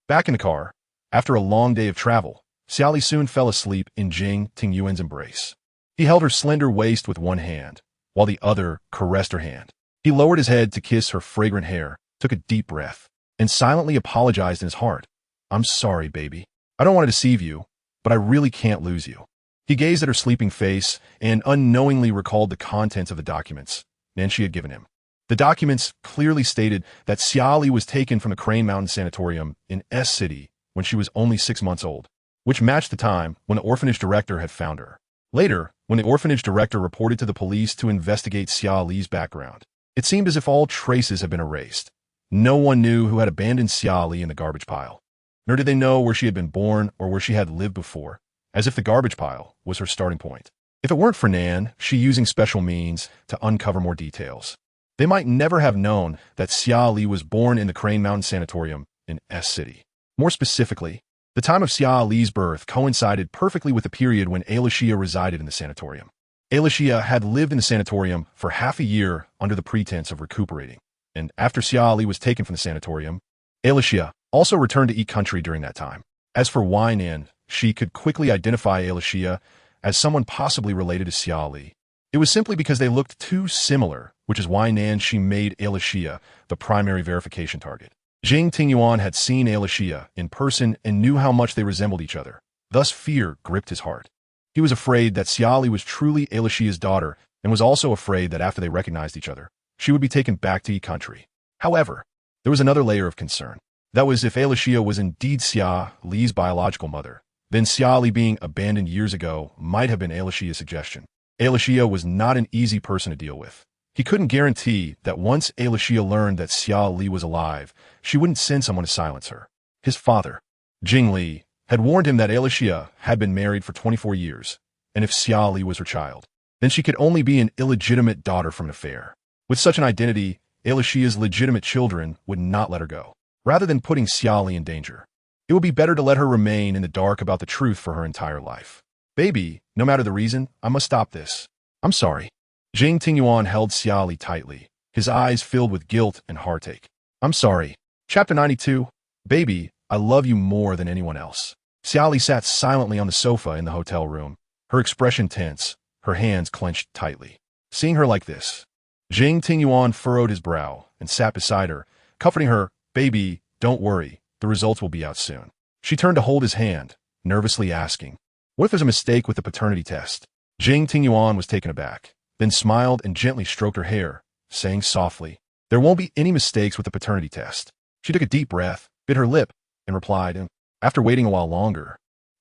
Back in the car, after a long day of travel, Xia Li soon fell asleep in Jing Tingyuan's embrace. He held her slender waist with one hand, while the other caressed her hand. He lowered his head to kiss her fragrant hair, took a deep breath, and silently apologized in his heart. I'm sorry, baby. I don't want to deceive you, but I really can't lose you. He gazed at her sleeping face and unknowingly recalled the contents of the documents Nancy had given him. The documents clearly stated that Xia Li was taken from the Crane Mountain Sanatorium in S City when she was only 6 months old, which matched the time when the orphanage director had found her. Later, when the orphanage director reported to the police to investigate Xia Li's background, it seemed as if all traces had been erased. No one knew who had abandoned Xia Li in the garbage pile, nor did they know where she had been born or where she had lived before, as if the garbage pile was her starting point. If it weren't for Nan, she using special means to uncover more details, they might never have known that Xia Li was born in the Crane Mountain Sanatorium in S City. More specifically, the time of Xia Li's birth coincided perfectly with the period when Xia resided in the sanatorium. Xia had lived in the sanatorium for half a year under the pretense of recuperating, and after Xia Li was taken from the sanatorium, Xia also returned to Yi Country during that time. As for Nan, she could quickly identify Xia as someone possibly related to Xia Li. It was simply because they looked too similar, which is why she made Xia the primary verification target. Jing Tingyuan had seen Xia in person and knew how much they resembled each other. Thus fear gripped his heart. He was afraid that Xia Li was truly Xia's daughter and was also afraid that after they recognized each other, she would be taken back to Yi Country. However, there was another layer of concern. That was if Xia was indeed Xia Li's biological mother, then Xia Li being abandoned years ago might have been Xia's suggestion. Xia was not an easy person to deal with. He couldn't guarantee that once Xia learned that Xia Li was alive, she wouldn't send someone to silence her. His father, Jing Li, had warned him that Xia had been married for 24 years, and if Xia Li was her child, then she could only be an illegitimate daughter from an affair. With such an identity, Xia's legitimate children would not let her go. Rather than putting Xia Li in danger, it would be better to let her remain in the dark about the truth for her entire life. Baby, no matter the reason, I must stop this. I'm sorry. Jing Tingyuan held Xia Li tightly, his eyes filled with guilt and heartache. I'm sorry. Chapter 92. Baby, I love you more than anyone else. Xia Li sat silently on the sofa in the hotel room, her expression tense, her hands clenched tightly. Seeing her like this, Jing Tingyuan furrowed his brow and sat beside her, comforting her. Baby, don't worry, the results will be out soon. She turned to hold his hand, nervously asking, what if there's a mistake with the paternity test? Jing Tingyuan was taken aback, then smiled and gently stroked her hair, saying softly, there won't be any mistakes with the paternity test. She took a deep breath, bit her lip, and replied, after waiting a while longer.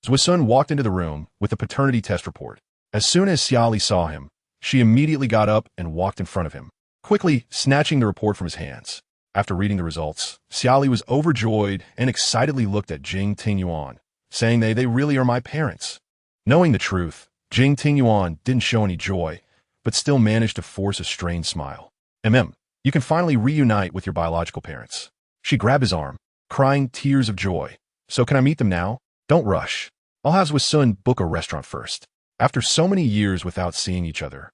Zui Sun walked into the room with the paternity test report. As soon as Xia Li saw him, she immediately got up and walked in front of him, quickly snatching the report from his hands. After reading the results, Xia Li was overjoyed and excitedly looked at Jing Tingyuan, saying they really are my parents. Knowing the truth, Jing Tingyuan didn't show any joy, but still managed to force a strained smile. You can finally reunite with your biological parents. She grabbed his arm, crying tears of joy. So can I meet them now? Don't rush. I'll have Sun book a restaurant first. After so many years without seeing each other,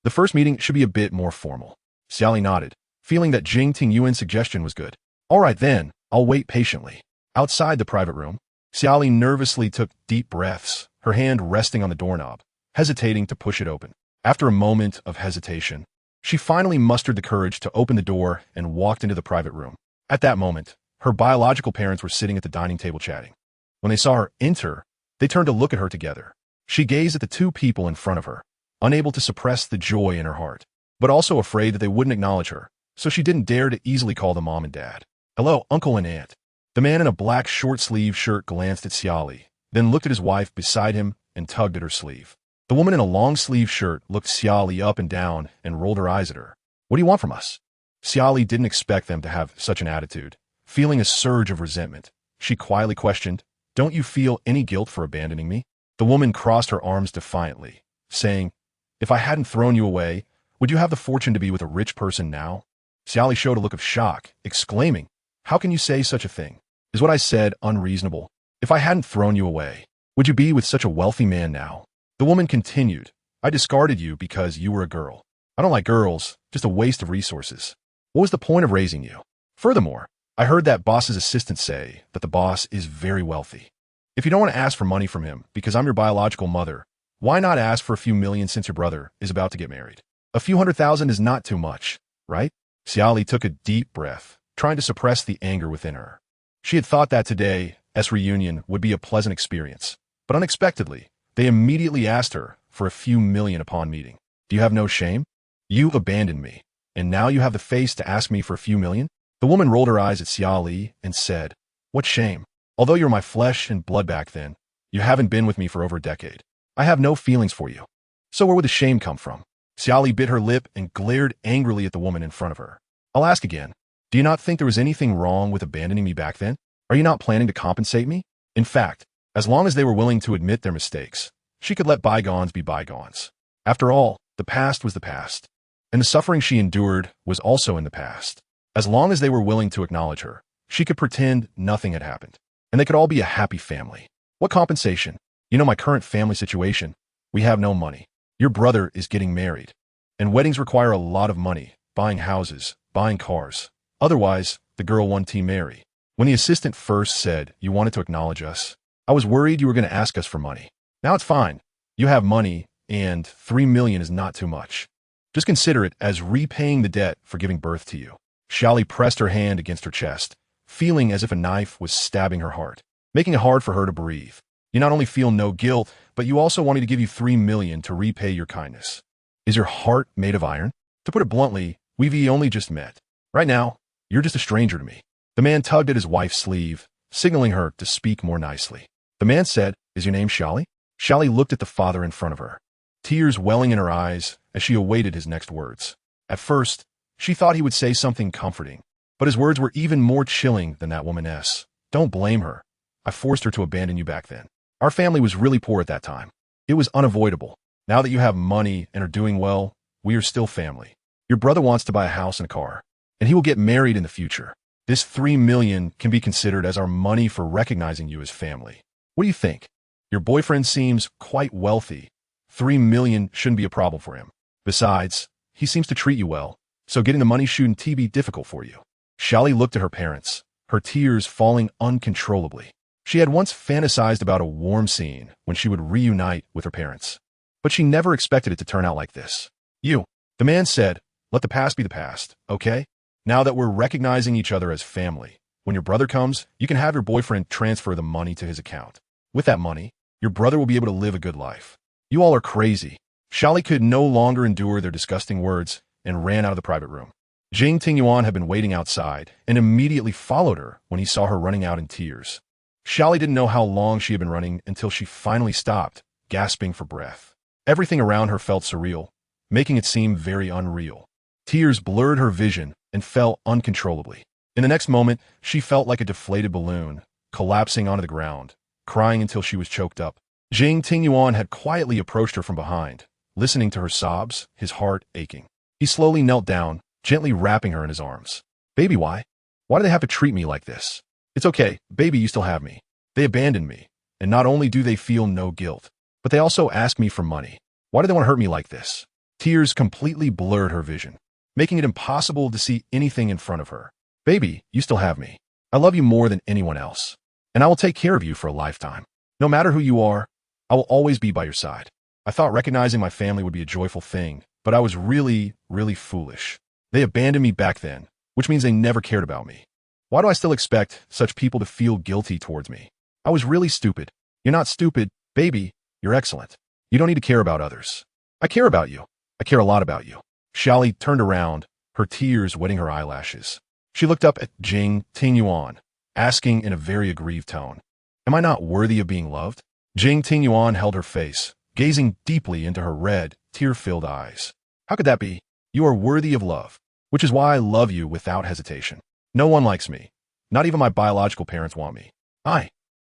the first meeting should be a bit more formal. Xia Li nodded, feeling that Jing Tingyuan's suggestion was good. All right then, I'll wait patiently. Outside the private room, Xia Li nervously took deep breaths, her hand resting on the doorknob, hesitating to push it open. After a moment of hesitation, she finally mustered the courage to open the door and walked into the private room. At that moment, her biological parents were sitting at the dining table chatting. When they saw her enter, they turned to look at her together. She gazed at the two people in front of her, unable to suppress the joy in her heart, but also afraid that they wouldn't acknowledge her, so she didn't dare to easily call them mom and dad. Hello, uncle and aunt. The man in a black short-sleeved shirt glanced at Xia Li, then looked at his wife beside him and tugged at her sleeve. The woman in a long-sleeved shirt looked Xia Li up and down and rolled her eyes at her. What do you want from us? Xia Li didn't expect them to have such an attitude. Feeling a surge of resentment, she quietly questioned, Don't you feel any guilt for abandoning me? The woman crossed her arms defiantly, saying, If I hadn't thrown you away, would you have the fortune to be with a rich person now? Xia Li showed a look of shock, exclaiming, How can you say such a thing? Is what I said unreasonable? If I hadn't thrown you away, would you be with such a wealthy man now? The woman continued, I discarded you because you were a girl. I don't like girls, just a waste of resources. What was the point of raising you? Furthermore, I heard that boss's assistant say that the boss is very wealthy. If you don't want to ask for money from him because I'm your biological mother, why not ask for a few million since your brother is about to get married? A few 100,000 is not too much, right? Xia Li took a deep breath, trying to suppress the anger within her. She had thought that today's reunion would be a pleasant experience, but unexpectedly, they immediately asked her for a few million upon meeting. Do you have no shame? You abandoned me, and now you have the face to ask me for a few million? The woman rolled her eyes at Xia Li and said, What shame? Although you're my flesh and blood back then, you haven't been with me for over a decade. I have no feelings for you. So where would the shame come from? Xia Li bit her lip and glared angrily at the woman in front of her. I'll ask again. Do you not think there was anything wrong with abandoning me back then? Are you not planning to compensate me? In fact, as long as they were willing to admit their mistakes, she could let bygones be bygones. After all, the past was the past, and the suffering she endured was also in the past. As long as they were willing to acknowledge her, she could pretend nothing had happened, and they could all be a happy family. What compensation? You know my current family situation. We have no money. Your brother is getting married, and weddings require a lot of money, buying houses, buying cars. Otherwise, the girl won't marry. When the assistant first said you wanted to acknowledge us, I was worried you were going to ask us for money. Now it's fine. You have money, and 3 million is not too much. Just consider it as repaying the debt for giving birth to you. Xia Li pressed her hand against her chest, feeling as if a knife was stabbing her heart, making it hard for her to breathe. You not only feel no guilt, but you also want me to give you 3 million to repay your kindness. Is your heart made of iron? To put it bluntly, we've only just met. Right now, you're just a stranger to me. The man tugged at his wife's sleeve, signaling her to speak more nicely. The man said, Is your name Xia Li? Xia Li looked at the father in front of her, tears welling in her eyes as she awaited his next words. At first, she thought he would say something comforting, but his words were even more chilling than that woman's. Don't blame her. I forced her to abandon you back then. Our family was really poor at that time. It was unavoidable. Now that you have money and are doing well, we are still family. Your brother wants to buy a house and a car, and he will get married in the future. This 3 million can be considered as our money for recognizing you as family. What do you think? Your boyfriend seems quite wealthy. 3 million shouldn't be a problem for him. Besides, he seems to treat you well, so getting the money shouldn't be difficult for you. Xia Li looked at her parents, her tears falling uncontrollably. She had once fantasized about a warm scene when she would reunite with her parents, but she never expected it to turn out like this. The man said, let the past be the past, okay? Now that we're recognizing each other as family, when your brother comes, you can have your boyfriend transfer the money to his account. With that money, your brother will be able to live a good life. You all are crazy. Xia Li could no longer endure their disgusting words and ran out of the private room. Jing Tingyuan had been waiting outside and immediately followed her when he saw her running out in tears. Xia Li didn't know how long she had been running until she finally stopped, gasping for breath. Everything around her felt surreal, making it seem very unreal. Tears blurred her vision and fell uncontrollably. In the next moment, she felt like a deflated balloon, collapsing onto the ground, crying until she was choked up. Jing Tingyuan had quietly approached her from behind, listening to her sobs, his heart aching. He slowly knelt down, gently wrapping her in his arms. Baby, why? Why do they have to treat me like this? It's okay, baby, you still have me. They abandoned me, and not only do they feel no guilt, but they also ask me for money. Why do they want to hurt me like this? Tears completely blurred her vision, making it impossible to see anything in front of her. Baby, you still have me. I love you more than anyone else, and I will take care of you for a lifetime. No matter who you are, I will always be by your side. I thought recognizing my family would be a joyful thing, but I was really, really foolish. They abandoned me back then, which means they never cared about me. Why do I still expect such people to feel guilty towards me? I was really stupid. You're not stupid, baby. You're excellent. You don't need to care about others. I care about you. I care a lot about you. Xia Li turned around, her tears wetting her eyelashes. She looked up at Jing Tingyuan, asking in a very aggrieved tone, Am I not worthy of being loved? Jing Tingyuan held her face, gazing deeply into her red, tear-filled eyes. How could that be? You are worthy of love, which is why I love you without hesitation. No one likes me. Not even my biological parents want me.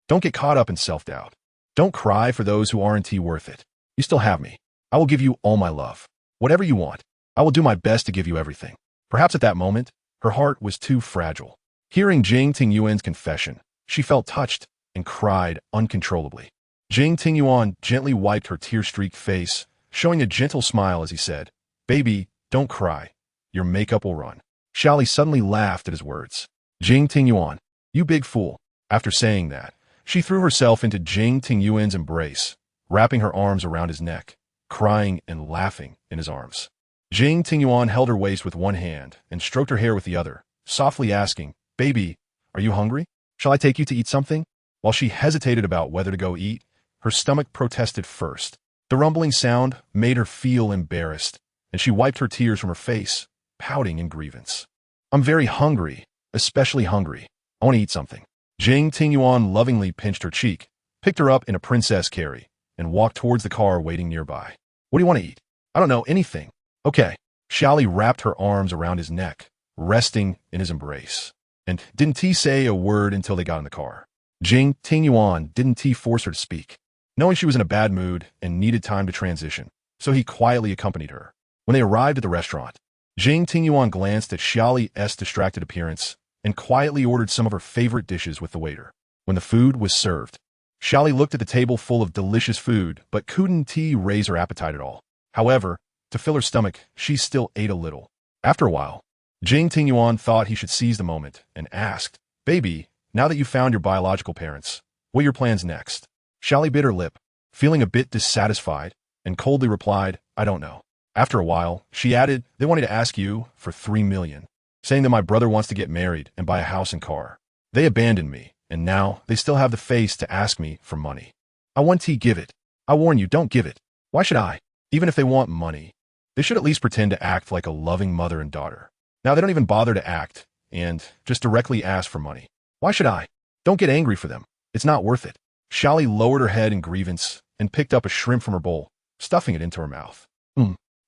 Don't get caught up in self-doubt. Don't cry for those who aren't worth it. You still have me. I will give you all my love. Whatever you want, I will do my best to give you everything. Perhaps at that moment, her heart was too fragile. Hearing Jing Tingyuan's confession, she felt touched and cried uncontrollably. Jing Tingyuan gently wiped her tear-streaked face, showing a gentle smile as he said, Baby, don't cry. Your makeup will run. Xia Li suddenly laughed at his words. Jing Tingyuan, you big fool. After saying that, she threw herself into Jing Tingyuan's embrace, wrapping her arms around his neck, crying and laughing in his arms. Jing Tingyuan held her waist with one hand and stroked her hair with the other, softly asking, Baby, are you hungry? Shall I take you to eat something? While she hesitated about whether to go eat, her stomach protested first. The rumbling sound made her feel embarrassed, and she wiped her tears from her face, pouting in grievance. I'm very hungry, especially hungry. I want to eat something. Jing Tingyuan lovingly pinched her cheek, picked her up in a princess carry, and walked towards the car waiting nearby. What do you want to eat? I don't know, anything. Okay. Xia Li wrapped her arms around his neck, resting in his embrace. And didn't he say a word until they got in the car? Jing Tingyuan didn't force her to speak, knowing she was in a bad mood and needed time to transition, so he quietly accompanied her. When they arrived at the restaurant, Jing Tingyuan glanced at Xia Li's distracted appearance and quietly ordered some of her favorite dishes with the waiter. When the food was served, Xia Li looked at the table full of delicious food but couldn't raise her appetite at all. However, to fill her stomach, she still ate a little. After a while, Jing Tingyuan thought he should seize the moment and asked, Baby, now that you found your biological parents, what are your plans next? Xia Li bit her lip, feeling a bit dissatisfied, and coldly replied, I don't know. After a while, she added, They wanted to ask you for 3 million, saying that my brother wants to get married and buy a house and car. They abandoned me, and now they still have the face to ask me for money. I want to give it. I warn you, don't give it. Why should I? Even if they want money, they should at least pretend to act like a loving mother and daughter. Now they don't even bother to act and just directly ask for money. Why should I? Don't get angry for them. It's not worth it. Xia Li lowered her head in grievance and picked up a shrimp from her bowl, stuffing it into her mouth.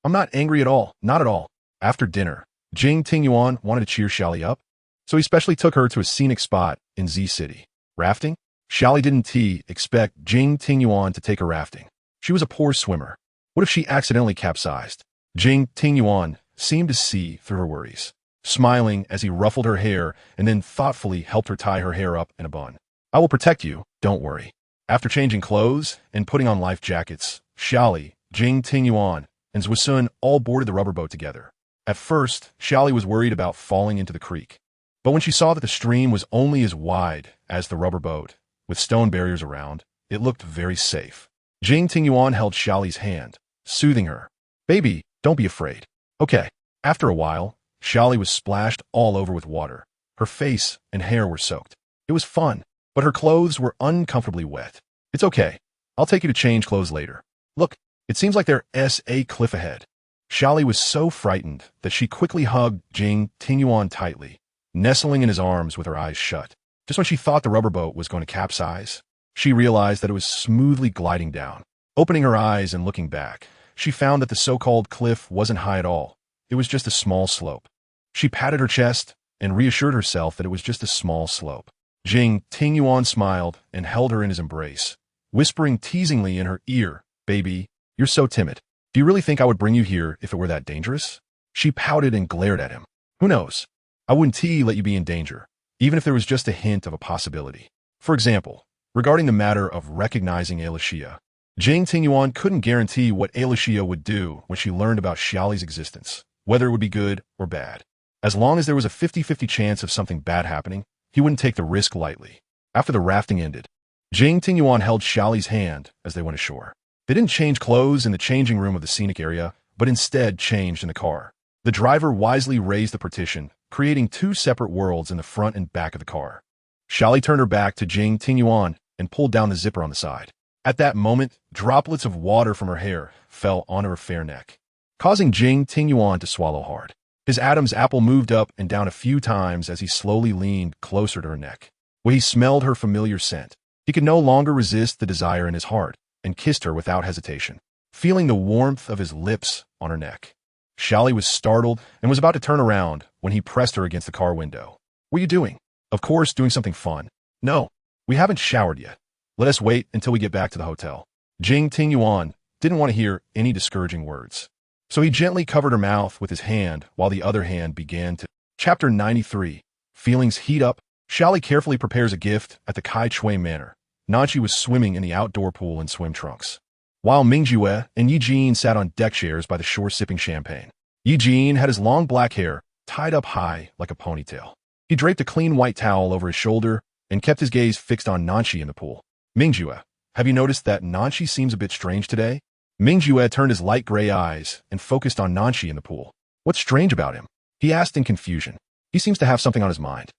I'm not angry at all. Not at all. After dinner, Jing Tingyuan wanted to cheer Xia Li up, so he specially took her to a scenic spot in Z City. Rafting? Xia Li didn't expect Jing Tingyuan to take her rafting. She was a poor swimmer. What if she accidentally capsized? Jing Tingyuan seemed to see through her worries, smiling as he ruffled her hair and then thoughtfully helped her tie her hair up in a bun. I will protect you, don't worry. After changing clothes and putting on life jackets, Xia Li, Jing Tingyuan, and Zhusun all boarded the rubber boat together. At first, Xia Li was worried about falling into the creek, but when she saw that the stream was only as wide as the rubber boat, with stone barriers around, it looked very safe. Jing Tingyuan held Xia Li's hand, soothing her. Baby, don't be afraid. Okay. After a while, Xia Li was splashed all over with water. Her face and hair were soaked. It was fun, but her clothes were uncomfortably wet. It's okay. I'll take you to change clothes later. Look, it seems like there's a cliff ahead. Xia Li was so frightened that she quickly hugged Jing Tingyuan tightly, nestling in his arms with her eyes shut. Just when she thought the rubber boat was going to capsize, she realized that it was smoothly gliding down. Opening her eyes and looking back, she found that the so-called cliff wasn't high at all. It was just a small slope. She patted her chest and reassured herself that it was just a small slope. Jing Tingyuan smiled and held her in his embrace, whispering teasingly in her ear, "Baby, you're so timid. Do you really think I would bring you here if it were that dangerous?" She pouted and glared at him. "Who knows? I wouldn't let you be in danger, even if there was just a hint of a possibility. For example, regarding the matter of recognizing Xia, Jing Tingyuan couldn't guarantee what Xia would do when she learned about Xia Li's existence, whether it would be good or bad. As long as there was a 50-50 chance of something bad happening, he wouldn't take the risk lightly." After the rafting ended, Jing Tingyuan held Xia Li's hand as they went ashore. They didn't change clothes in the changing room of the scenic area, but instead changed in the car. The driver wisely raised the partition, creating two separate worlds in the front and back of the car. Xia Li turned her back to Jing Tingyuan and pulled down the zipper on the side. At that moment, droplets of water from her hair fell onto her fair neck, causing Jing Tingyuan to swallow hard. His Adam's apple moved up and down a few times as he slowly leaned closer to her neck. When he smelled her familiar scent, he could no longer resist the desire in his heart and kissed her without hesitation, feeling the warmth of his lips on her neck. Xia Li was startled and was about to turn around when he pressed her against the car window. "What are you doing?" "Of course, doing something fun." "No, we haven't showered yet. Let us wait until we get back to the hotel." Jing Tingyuan didn't want to hear any discouraging words, so he gently covered her mouth with his hand while the other hand began to... Chapter 93. Feelings heat up. Xia Li carefully prepares a gift at the Kai Chui Manor. Nanchi was swimming in the outdoor pool in swim trunks, while Mingjue and Yi Jin sat on deck chairs by the shore sipping champagne. Yi Jin had his long black hair tied up high like a ponytail. He draped a clean white towel over his shoulder and kept his gaze fixed on Nanchi in the pool. "Mingjue, have you noticed that Nanchi seems a bit strange today?" Mingjue turned his light gray eyes and focused on Nanchi in the pool. "What's strange about him?" he asked in confusion. "He seems to have something on his mind."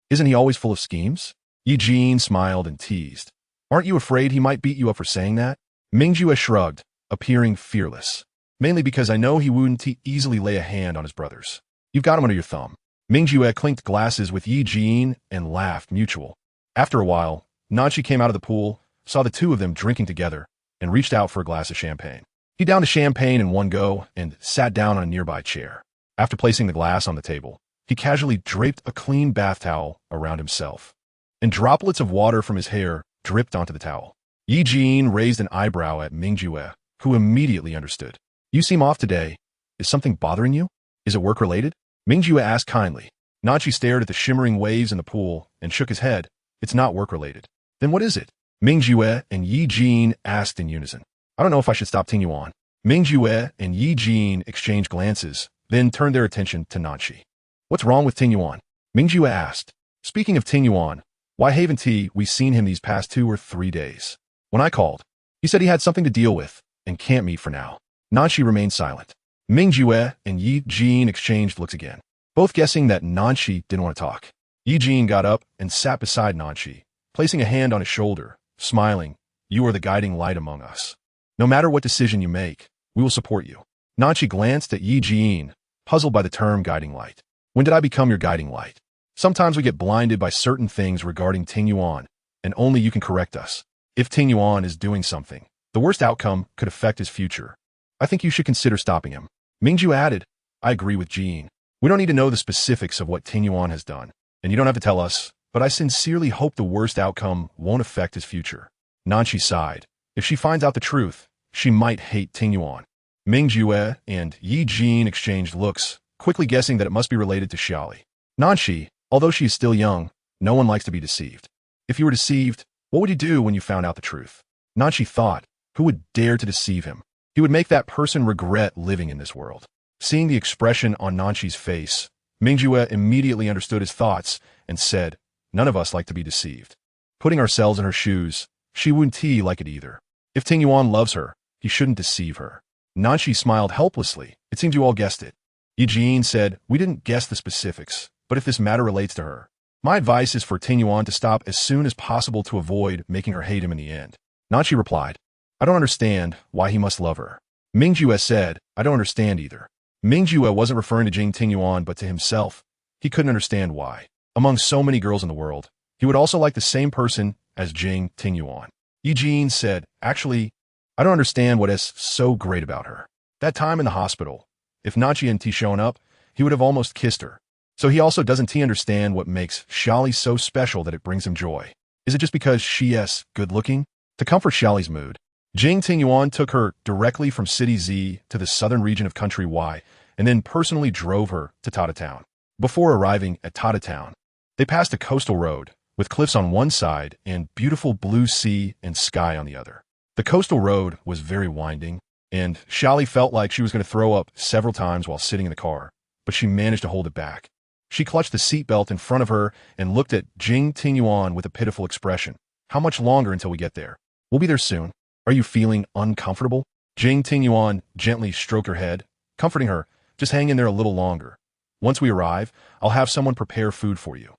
Isn't he always full of schemes?" Yi Jin smiled and teased. "Aren't you afraid he might beat you up for saying that?" Mingjue shrugged, appearing fearless. "Mainly because I know he wouldn't easily lay a hand on his brothers." "You've got him under your thumb." Mingjue clinked glasses with Yi Jin and laughed mutual. After a while, Nanchi came out of the pool, saw the two of them drinking together, and reached out for a glass of champagne. He downed the champagne in one go and sat down on a nearby chair. After placing the glass on the table, he casually draped a clean bath towel around himself, and droplets of water from his hair dripped onto the towel. Yi Jin raised an eyebrow at Mingjue, who immediately understood. "You seem off today. Is something bothering you? Is it work-related?" Mingjue asked kindly. Nanchi stared at the shimmering waves in the pool and shook his head. "It's not work-related." "Then what is it?" Mingjue and Yi Jin asked in unison. "I don't know if I should stop Tingyuan." Mingjue and Yi Jin exchanged glances, then turned their attention to Nanchi. "What's wrong with Tingyuan?" Mingjue asked. "Speaking of Tingyuan, why haven't we seen him these past 2 or 3 days? When I called, he said he had something to deal with and can't meet for now." Nanchi remained silent. Mingjue and Yi Jin exchanged looks again, both guessing that Nanchi didn't want to talk. Yi Jin got up and sat beside Nanchi, placing a hand on his shoulder, smiling. "You are the guiding light among us. No matter what decision you make, we will support you." Nanchi glanced at Yi Jin, puzzled by the term guiding light. "When did I become your guiding light? Sometimes we get blinded by certain things regarding Tingyuan, and only you can correct us. If Tingyuan is doing something, the worst outcome could affect his future. I think you should consider stopping him." Mingjue added, "I agree with Jin. We don't need to know the specifics of what Tingyuan has done, and you don't have to tell us, but I sincerely hope the worst outcome won't affect his future." Nanchi sighed. If she finds out the truth, she might hate Tingyuan. Mingjue and Yi Jin exchanged looks, quickly guessing that it must be related to Xia Li. Nanchi, although she is still young, no one likes to be deceived. If you were deceived, what would you do when you found out the truth? Nanchi thought, who would dare to deceive him? He would make that person regret living in this world. Seeing the expression on Nanchi's face, Mingjue immediately understood his thoughts and said, "None of us like to be deceived." Putting ourselves in her shoes, she wouldn't like it either. If Tingyuan loves her, he shouldn't deceive her. Nanchi smiled helplessly. "It seems you all guessed it." Yi Jin said, "We didn't guess the specifics, but if this matter relates to her, my advice is for Tingyuan to stop as soon as possible to avoid making her hate him in the end." Nanchi replied, "I don't understand why he must love her." Mingjue said, "I don't understand either." Mingjue wasn't referring to Jing Tingyuan but to himself. He couldn't understand why. Among so many girls in the world, he would also like the same person as Jing Tingyuan. Yi Jin said, "Actually, I don't understand what is so great about her. That time in the hospital, if Nanchi hadn't shown up, he would have almost kissed her. So he also doesn't understand what makes Xia Li so special that it brings him joy. Is it just because she's good-looking? To comfort Xia Li's mood, Jing Tingyuan took her directly from City Z to the southern region of Country Y and then personally drove her to Tata Town. Before arriving at Tata Town, they passed a coastal road with cliffs on one side and beautiful blue sea and sky on the other. The coastal road was very winding, and Xia Li felt like she was going to throw up several times while sitting in the car, but she managed to hold it back. She clutched the seatbelt in front of her and looked at Jing Tingyuan with a pitiful expression. How much longer until we get there? We'll be there soon. Are you feeling uncomfortable? Jing Tingyuan gently stroked her head, comforting her. Just hang in there a little longer. Once we arrive, I'll have someone prepare food for you.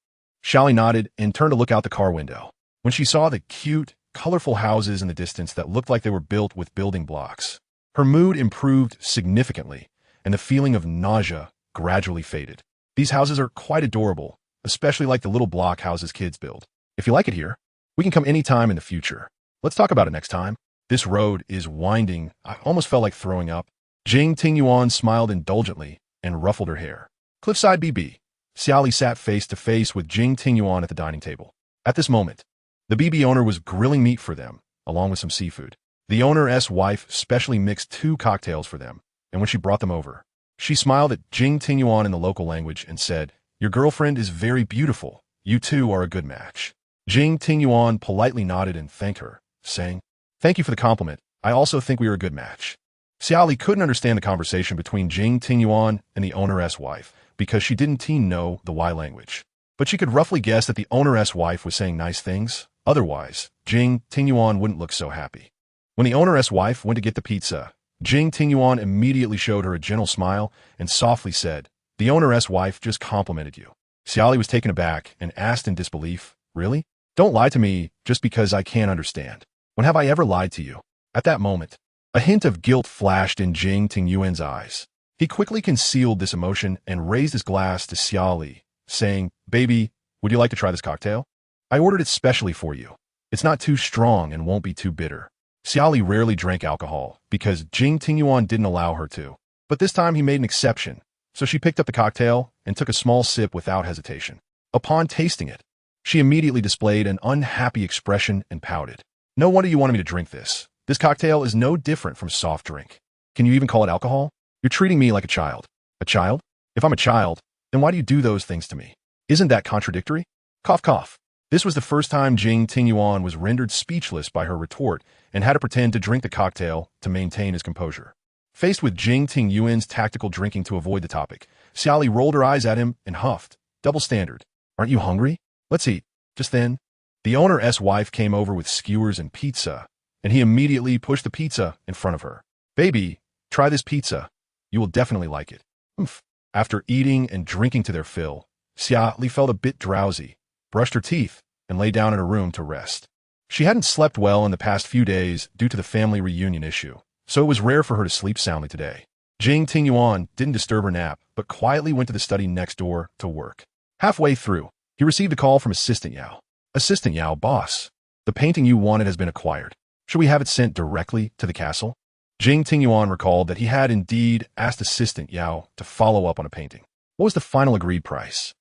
Xia Li nodded and turned to look out the car window. When she saw the cute, colorful houses in the distance that looked like they were built with building blocks, her mood improved significantly, and the feeling of nausea gradually faded. These houses are quite adorable, especially like the little block houses kids build. If you like it here, we can come anytime in the future. Let's talk about it next time. This road is winding. I almost felt like throwing up. Jing Tingyuan smiled indulgently and ruffled her hair. Cliffside BB. Xia Li sat face to face with Jing Tingyuan at the dining table. At this moment, the BB owner was grilling meat for them, along with some seafood. The owner's wife specially mixed 2 cocktails for them, and when she brought them over, she smiled at Jing Tingyuan in the local language and said, "Your girlfriend is very beautiful. You two are a good match." Jing Tingyuan politely nodded and thanked her, saying, "Thank you for the compliment. I also think we are a good match." Xia Li couldn't understand the conversation between Jing Tingyuan and the owner's wife because she didn't know the Y language. But she could roughly guess that the owner's wife was saying nice things. Otherwise, Jing Tingyuan wouldn't look so happy. When the owner's wife went to get the pizza, Jing Tingyuan immediately showed her a gentle smile and softly said, "The owner's wife just complimented you." Xia Li was taken aback and asked in disbelief, "Really? Don't lie to me just because I can't understand. When have I ever lied to you?" At that moment, a hint of guilt flashed in Jing Tingyuan's eyes. He quickly concealed this emotion and raised his glass to Xia Li, saying, "Baby, would you like to try this cocktail? I ordered it specially for you. It's not too strong and won't be too bitter." Xia Li rarely drank alcohol because Jing Tingyuan didn't allow her to. But this time he made an exception, so she picked up the cocktail and took a small sip without hesitation. Upon tasting it, she immediately displayed an unhappy expression and pouted. "No wonder you wanted me to drink this. This cocktail is no different from soft drink. Can you even call it alcohol? You're treating me like a child." "A child? If I'm a child, then why do you do those things to me? Isn't that contradictory?" Cough, cough. This was the first time Jing Tingyuan was rendered speechless by her retort and had to pretend to drink the cocktail to maintain his composure. Faced with Jing Tingyuan's tactical drinking to avoid the topic, Xia Li rolled her eyes at him and huffed. "Double standard. Aren't you hungry? Let's eat." Just then, the owner's wife came over with skewers and pizza, and he immediately pushed the pizza in front of her. "Baby, try this pizza. You will definitely like it." Oomph. After eating and drinking to their fill, Xia Li felt a bit drowsy, brushed her teeth, and lay down in her room to rest. She hadn't slept well in the past few days due to the family reunion issue, so it was rare for her to sleep soundly today. Jing Tingyuan didn't disturb her nap, but quietly went to the study next door to work. Halfway through, he received a call from Assistant Yao. "Assistant Yao, boss. The painting you wanted has been acquired. Should we have it sent directly to the castle?" Jing Tingyuan recalled that he had indeed asked Assistant Yao to follow up on a painting. What was the final agreed price?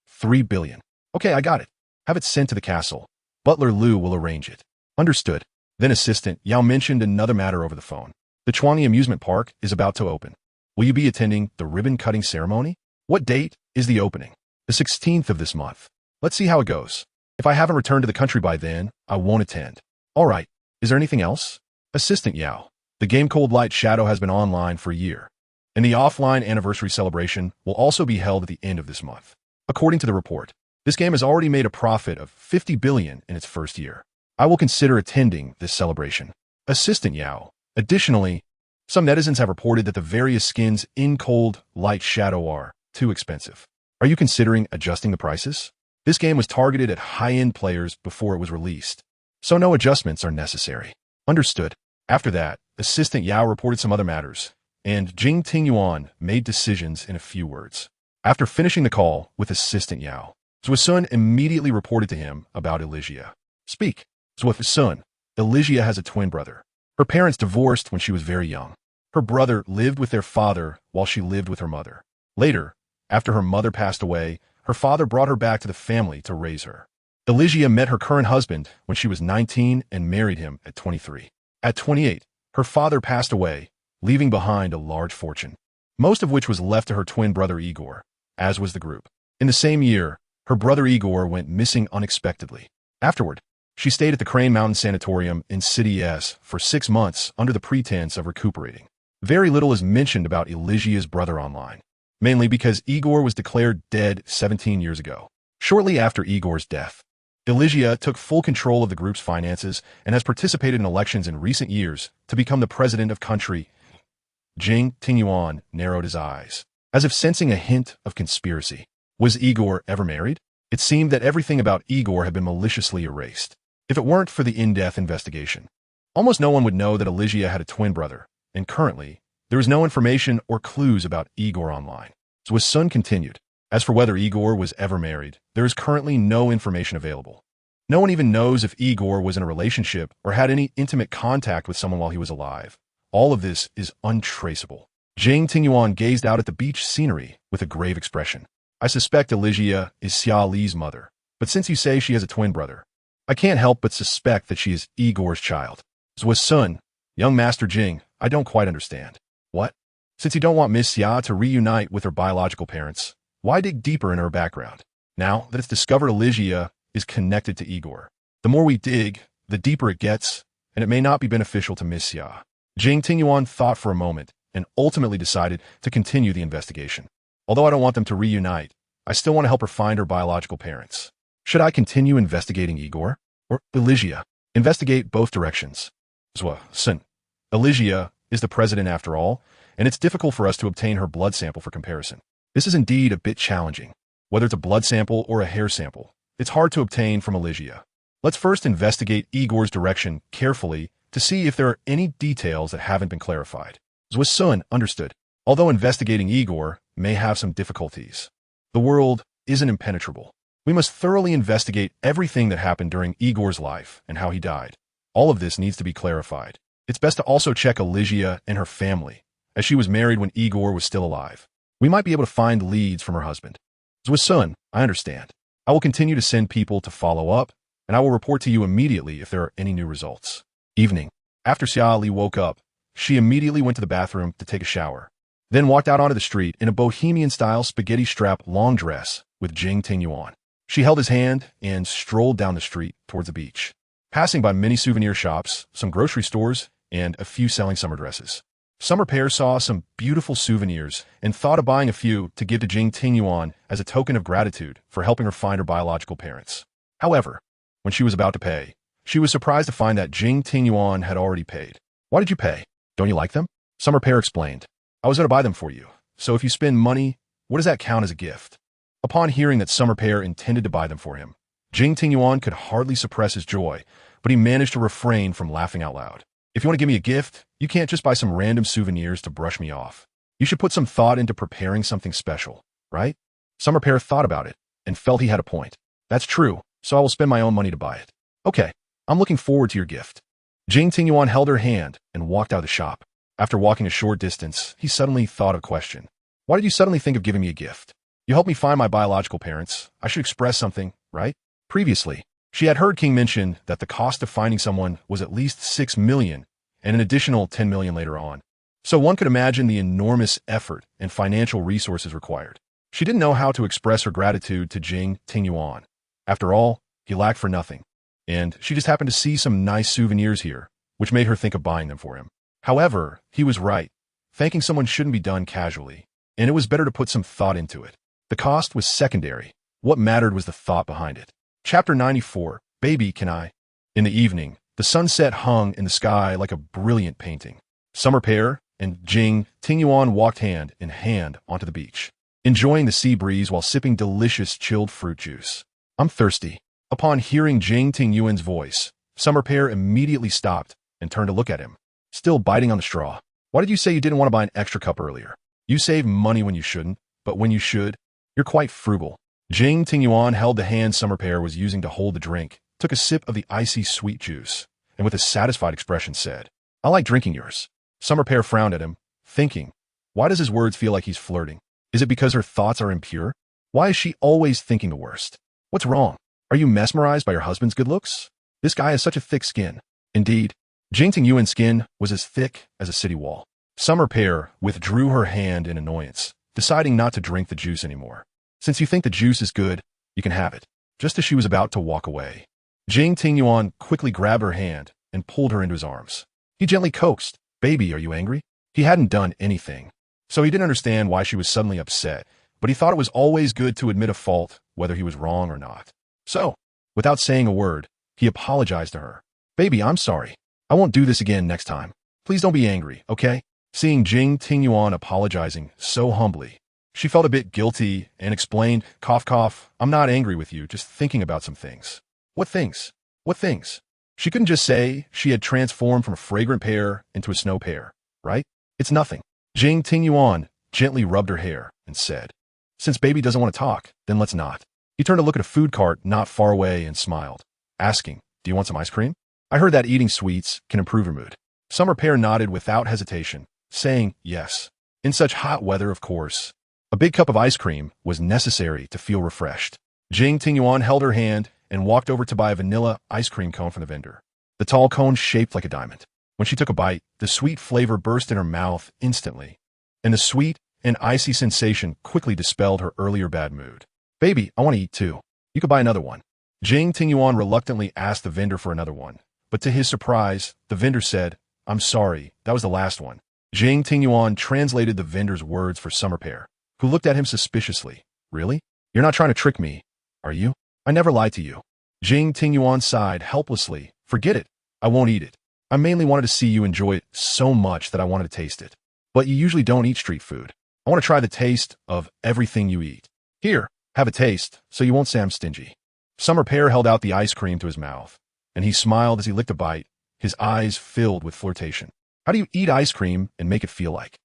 3 billion. "Okay, I got it. Have it sent to the castle. Butler Liu will arrange it." "Understood." Then Assistant Yao mentioned another matter over the phone. "The Chuangyi amusement park is about to open. Will you be attending the ribbon-cutting ceremony?" "What date is the opening?" "The 16th of this month. Let's see how it goes. If I haven't returned to the country by then, I won't attend." "All right. Is there anything else?" Assistant Yao. "The game Cold Light Shadow has been online for a year, and the offline anniversary celebration will also be held at the end of this month. According to the report, this game has already made a profit of 50 billion in its first year. I will consider attending this celebration." Assistant Yao. "Additionally, some netizens have reported that the various skins in Cold Light Shadow are too expensive. Are you considering adjusting the prices? This game was targeted at high-end players before it was released, so no adjustments are necessary." "Understood." After that, Assistant Yao reported some other matters, and Jing Tingyuan made decisions in a few words. After finishing the call with Assistant Yao, Zuasun immediately reported to him about Elysia. "Speak." "Zuasun, Elysia has a twin brother. Her parents divorced when she was very young. Her brother lived with their father while she lived with her mother. Later, After her mother passed away, her father brought her back to the family to raise her. Elijah met her current husband when she was 19 and married him at 23. At 28, her father passed away, leaving behind a large fortune, most of which was left to her twin brother Igor, as was the group. In the same year, her brother Igor went missing unexpectedly. Afterward, she stayed at the Crane Mountain Sanatorium in City S for 6 months under the pretense of recuperating. Very little is mentioned about Elijah's brother online, mainly because Igor was declared dead 17 years ago. Shortly after Igor's death, Elijah took full control of the group's finances and has participated in elections in recent years to become the president of country. Jing Tingyuan narrowed his eyes, as if sensing a hint of conspiracy. Was Igor ever married? It seemed that everything about Igor had been maliciously erased. If it weren't for the in-depth investigation, almost no one would know that Elijah had a twin brother, and currently, there is no information or clues about Igor online. So his son continued. As for whether Igor was ever married, there is currently no information available. No one even knows if Igor was in a relationship or had any intimate contact with someone while he was alive. All of this is untraceable. Jing Tingyuan gazed out at the beach scenery with a grave expression. I suspect Elijah is Xia Li's mother, but since you say she has a twin brother, I can't help but suspect that she is Igor's child. Zua's son, young Master Jing, I don't quite understand. What? Since you don't want Miss Xia to reunite with her biological parents, why dig deeper in her background? Now that it's discovered Elijah is connected to Igor, the more we dig, the deeper it gets, and it may not be beneficial to Miss Xia. Jing Tingyuan thought for a moment and ultimately decided to continue the investigation. Although I don't want them to reunite, I still want to help her find her biological parents. Should I continue investigating Igor or Elijah? Investigate both directions. Zua, son, Elijah is the president after all, and it's difficult for us to obtain her blood sample for comparison. This is indeed a bit challenging. Whether it's a blood sample or a hair sample, it's hard to obtain from Elijah. Let's first investigate Igor's direction carefully to see if there are any details that haven't been clarified. Zua's son understood. Although investigating Igor may have some difficulties, the world isn't impenetrable. We must thoroughly investigate everything that happened during Igor's life and how he died. All of this needs to be clarified. It's best to also check Elijah and her family, as she was married when Igor was still alive. We might be able to find leads from her husband. Zua's son, I understand. I will continue to send people to follow up, and I will report to you immediately if there are any new results. Evening. After Xia Li woke up, she immediately went to the bathroom to take a shower, then walked out onto the street in a bohemian-style spaghetti-strap long dress with Jing Tingyuan. She held his hand and strolled down the street towards the beach, passing by many souvenir shops, some grocery stores, and a few selling summer dresses. Summer Pear saw some beautiful souvenirs and thought of buying a few to give to Jing Tingyuan as a token of gratitude for helping her find her biological parents. However, when she was about to pay, she was surprised to find that Jing Tingyuan had already paid. Why did you pay? Don't you like them? Summer Pear explained. I was going to buy them for you, so if you spend money, what does that count as a gift? Upon hearing that Summer Pear intended to buy them for him, Jing Tingyuan could hardly suppress his joy, but he managed to refrain from laughing out loud. If you want to give me a gift, you can't just buy some random souvenirs to brush me off. You should put some thought into preparing something special, right? Summer Pear thought about it and felt he had a point. That's true, so I will spend my own money to buy it. Okay, I'm looking forward to your gift. Jing Tingyuan held her hand and walked out of the shop. After walking a short distance, he suddenly thought of a question. Why did you suddenly think of giving me a gift? You helped me find my biological parents. I should express something, right? Previously, she had heard King mention that the cost of finding someone was at least 6 million and an additional 10 million later on. So one could imagine the enormous effort and financial resources required. She didn't know how to express her gratitude to Jing Tingyuan. After all, he lacked for nothing, and she just happened to see some nice souvenirs here, which made her think of buying them for him. However, he was right. Thanking someone shouldn't be done casually, and it was better to put some thought into it. The cost was secondary. What mattered was the thought behind it. Chapter 94, Baby, Can I? In the evening, the sunset hung in the sky like a brilliant painting. Summer Pear and Jing Tingyuan walked hand in hand onto the beach, enjoying the sea breeze while sipping delicious chilled fruit juice. I'm thirsty. Upon hearing Jing Tingyuan's voice, Summer Pear immediately stopped and turned to look at him, still biting on the straw. Why did you say you didn't want to buy an extra cup earlier? You save money when you shouldn't, but when you should, you're quite frugal. Jing Tingyuan held the hand Summer Pear was using to hold the drink, took a sip of the icy sweet juice, and with a satisfied expression said, I like drinking yours. Summer Pear frowned at him, thinking, why does his words feel like he's flirting? Is it because her thoughts are impure? Why is she always thinking the worst? What's wrong? Are you mesmerized by your husband's good looks? This guy has such a thick skin. Indeed, Jing Tingyuan's skin was as thick as a city wall. Summer Pear withdrew her hand in annoyance, deciding not to drink the juice anymore. Since you think the juice is good, you can have it. Just as she was about to walk away, Jing Tingyuan quickly grabbed her hand and pulled her into his arms. He gently coaxed, "Baby, are you angry?" He hadn't done anything, so he didn't understand why she was suddenly upset, but he thought it was always good to admit a fault, whether he was wrong or not. So, without saying a word, he apologized to her. "Baby, I'm sorry. I won't do this again next time. Please don't be angry, okay?" Seeing Jing Tingyuan apologizing so humbly, she felt a bit guilty and explained, "Cough, cough, I'm not angry with you, just thinking about some things." "What things? What things?" She couldn't just say she had transformed from a fragrant pear into a snow pear, right? "It's nothing." Jing Tingyuan gently rubbed her hair and said, "Since baby doesn't want to talk, then let's not." He turned to look at a food cart not far away and smiled, asking, "Do you want some ice cream? I heard that eating sweets can improve your mood." Summer Pear nodded without hesitation, saying yes. In such hot weather, of course, a big cup of ice cream was necessary to feel refreshed. Jing Tingyuan held her hand and walked over to buy a vanilla ice cream cone from the vendor. The tall cone shaped like a diamond. When she took a bite, the sweet flavor burst in her mouth instantly, and the sweet and icy sensation quickly dispelled her earlier bad mood. "Baby, I want to eat too. You could buy another one." Jing Tingyuan reluctantly asked the vendor for another one, but to his surprise, the vendor said, "I'm sorry, that was the last one." Jing Tingyuan translated the vendor's words for Summer Pear, who looked at him suspiciously. "Really? You're not trying to trick me, are you? I never lied to you." Jing Tingyuan sighed helplessly. "Forget it. I won't eat it. I mainly wanted to see you enjoy it so much that I wanted to taste it. But you usually don't eat street food. I want to try the taste of everything you eat. Here, have a taste, so you won't say I'm stingy." Summer Pear held out the ice cream to his mouth, and he smiled as he licked a bite, his eyes filled with flirtation. "How do you eat ice cream and make it feel like?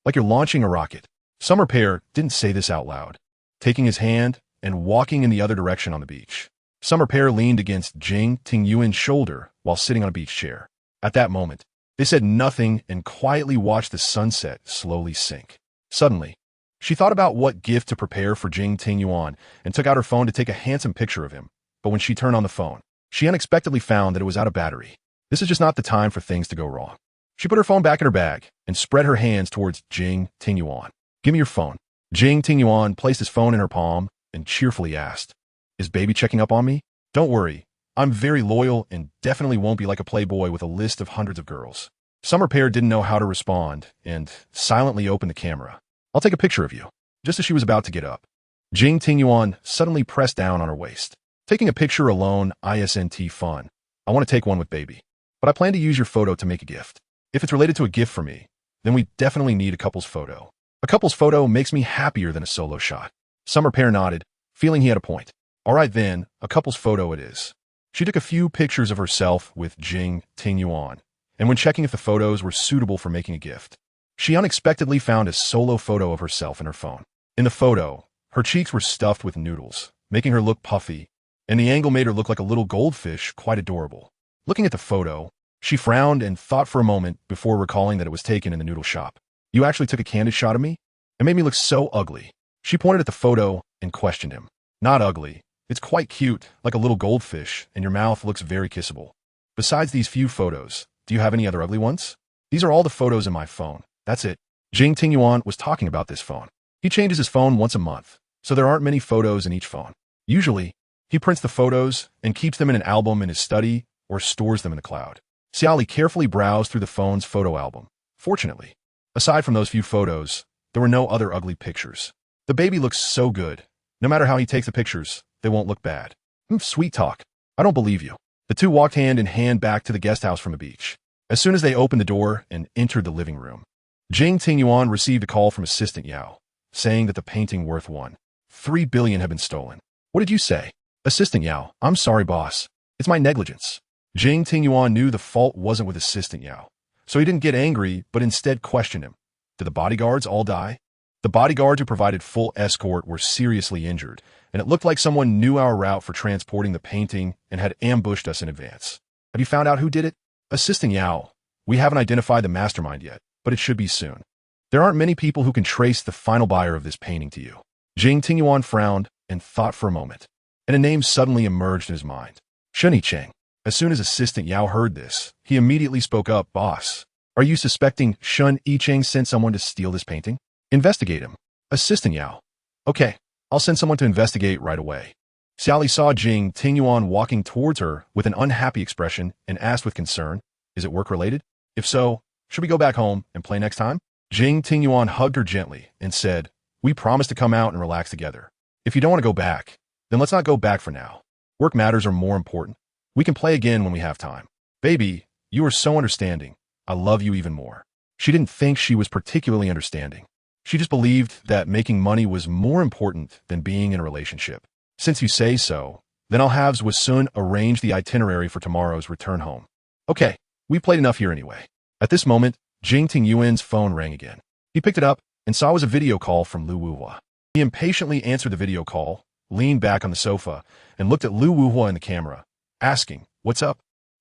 Like you're launching a rocket." Summer Pear didn't say this out loud, taking his hand and walking in the other direction on the beach. Summer Pear leaned against Jing Tingyuan's shoulder while sitting on a beach chair. At that moment, they said nothing and quietly watched the sunset slowly sink. Suddenly, she thought about what gift to prepare for Jing Tingyuan and took out her phone to take a handsome picture of him. But when she turned on the phone, she unexpectedly found that it was out of battery. This is just not the time for things to go wrong. She put her phone back in her bag and spread her hands towards Jing Tingyuan. "Give me your phone." Jing Tingyuan placed his phone in her palm and cheerfully asked, "Is baby checking up on me?" "Don't worry. I'm very loyal and definitely won't be like a playboy with a list of hundreds of girls." Summer Pear didn't know how to respond and silently opened the camera. "I'll take a picture of you." Just as she was about to get up, Jing Tingyuan suddenly pressed down on her waist. "Taking a picture alone isn't fun. I want to take one with baby. But I plan to use your photo to make a gift. If it's related to a gift for me, then we definitely need a couple's photo. A couple's photo makes me happier than a solo shot." Summer Pear nodded, feeling he had a point. "All right then, a couple's photo it is." She took a few pictures of herself with Jing Tingyuan, and when checking if the photos were suitable for making a gift, she unexpectedly found a solo photo of herself in her phone. In the photo, her cheeks were stuffed with noodles, making her look puffy, and the angle made her look like a little goldfish, quite adorable. Looking at the photo, she frowned and thought for a moment before recalling that it was taken in the noodle shop. "You actually took a candid shot of me? It made me look so ugly." She pointed at the photo and questioned him. "Not ugly. It's quite cute, like a little goldfish, and your mouth looks very kissable. Besides these few photos, do you have any other ugly ones?" "These are all the photos in my phone. That's it." Jing Tingyuan was talking about this phone. He changes his phone once a month, so there aren't many photos in each phone. Usually, he prints the photos and keeps them in an album in his study or stores them in the cloud. Xia Li carefully browsed through the phone's photo album. Fortunately, aside from those few photos, there were no other ugly pictures. "The baby looks so good. No matter how he takes the pictures, they won't look bad." Sweet talk. I don't believe you." The two walked hand in hand back to the guest house from the beach. As soon as they opened the door and entered the living room, Jing Tingyuan received a call from Assistant Yao, saying that the painting worth 1.3 billion had been stolen. "What did you say?" "Assistant Yao, I'm sorry, boss. It's my negligence." Jing Tingyuan knew the fault wasn't with Assistant Yao, so he didn't get angry, but instead questioned him. "Did the bodyguards all die?" The bodyguards who provided full escort were seriously injured, and it looked like someone knew our route for transporting the painting and had ambushed us in advance. "Have you found out who did it?" "Assistant Yao, we haven't identified the mastermind yet, but it should be soon." There aren't many people who can trace the final buyer of this painting to you. Jing Tingyuan frowned and thought for a moment, and a name suddenly emerged in his mind. Shen Yicheng. As soon as Assistant Yao heard this, he immediately spoke up, "Boss, are you suspecting Shen Yicheng sent someone to steal this painting? Investigate him." Assistant Yao. "Okay, I'll send someone to investigate right away." Xia Li saw Jing Tingyuan walking towards her with an unhappy expression and asked with concern, "Is it work-related? If so, should we go back home and play next time?" Jing Tingyuan hugged her gently and said, "We promised to come out and relax together. If you don't want to go back, then let's not go back for now. Work matters are more important. We can play again when we have time. Baby, you are so understanding. I love you even more." She didn't think she was particularly understanding. She just believed that making money was more important than being in a relationship. "Since you say so, then I'll have Sun arrange the itinerary for tomorrow's return home." "Okay, we played enough here anyway." At this moment, Jing Tingyuan's phone rang again. He picked it up and saw it was a video call from Lu Wuhua. He impatiently answered the video call, leaned back on the sofa, and looked at Lu Wuhua in the camera, asking, "What's up?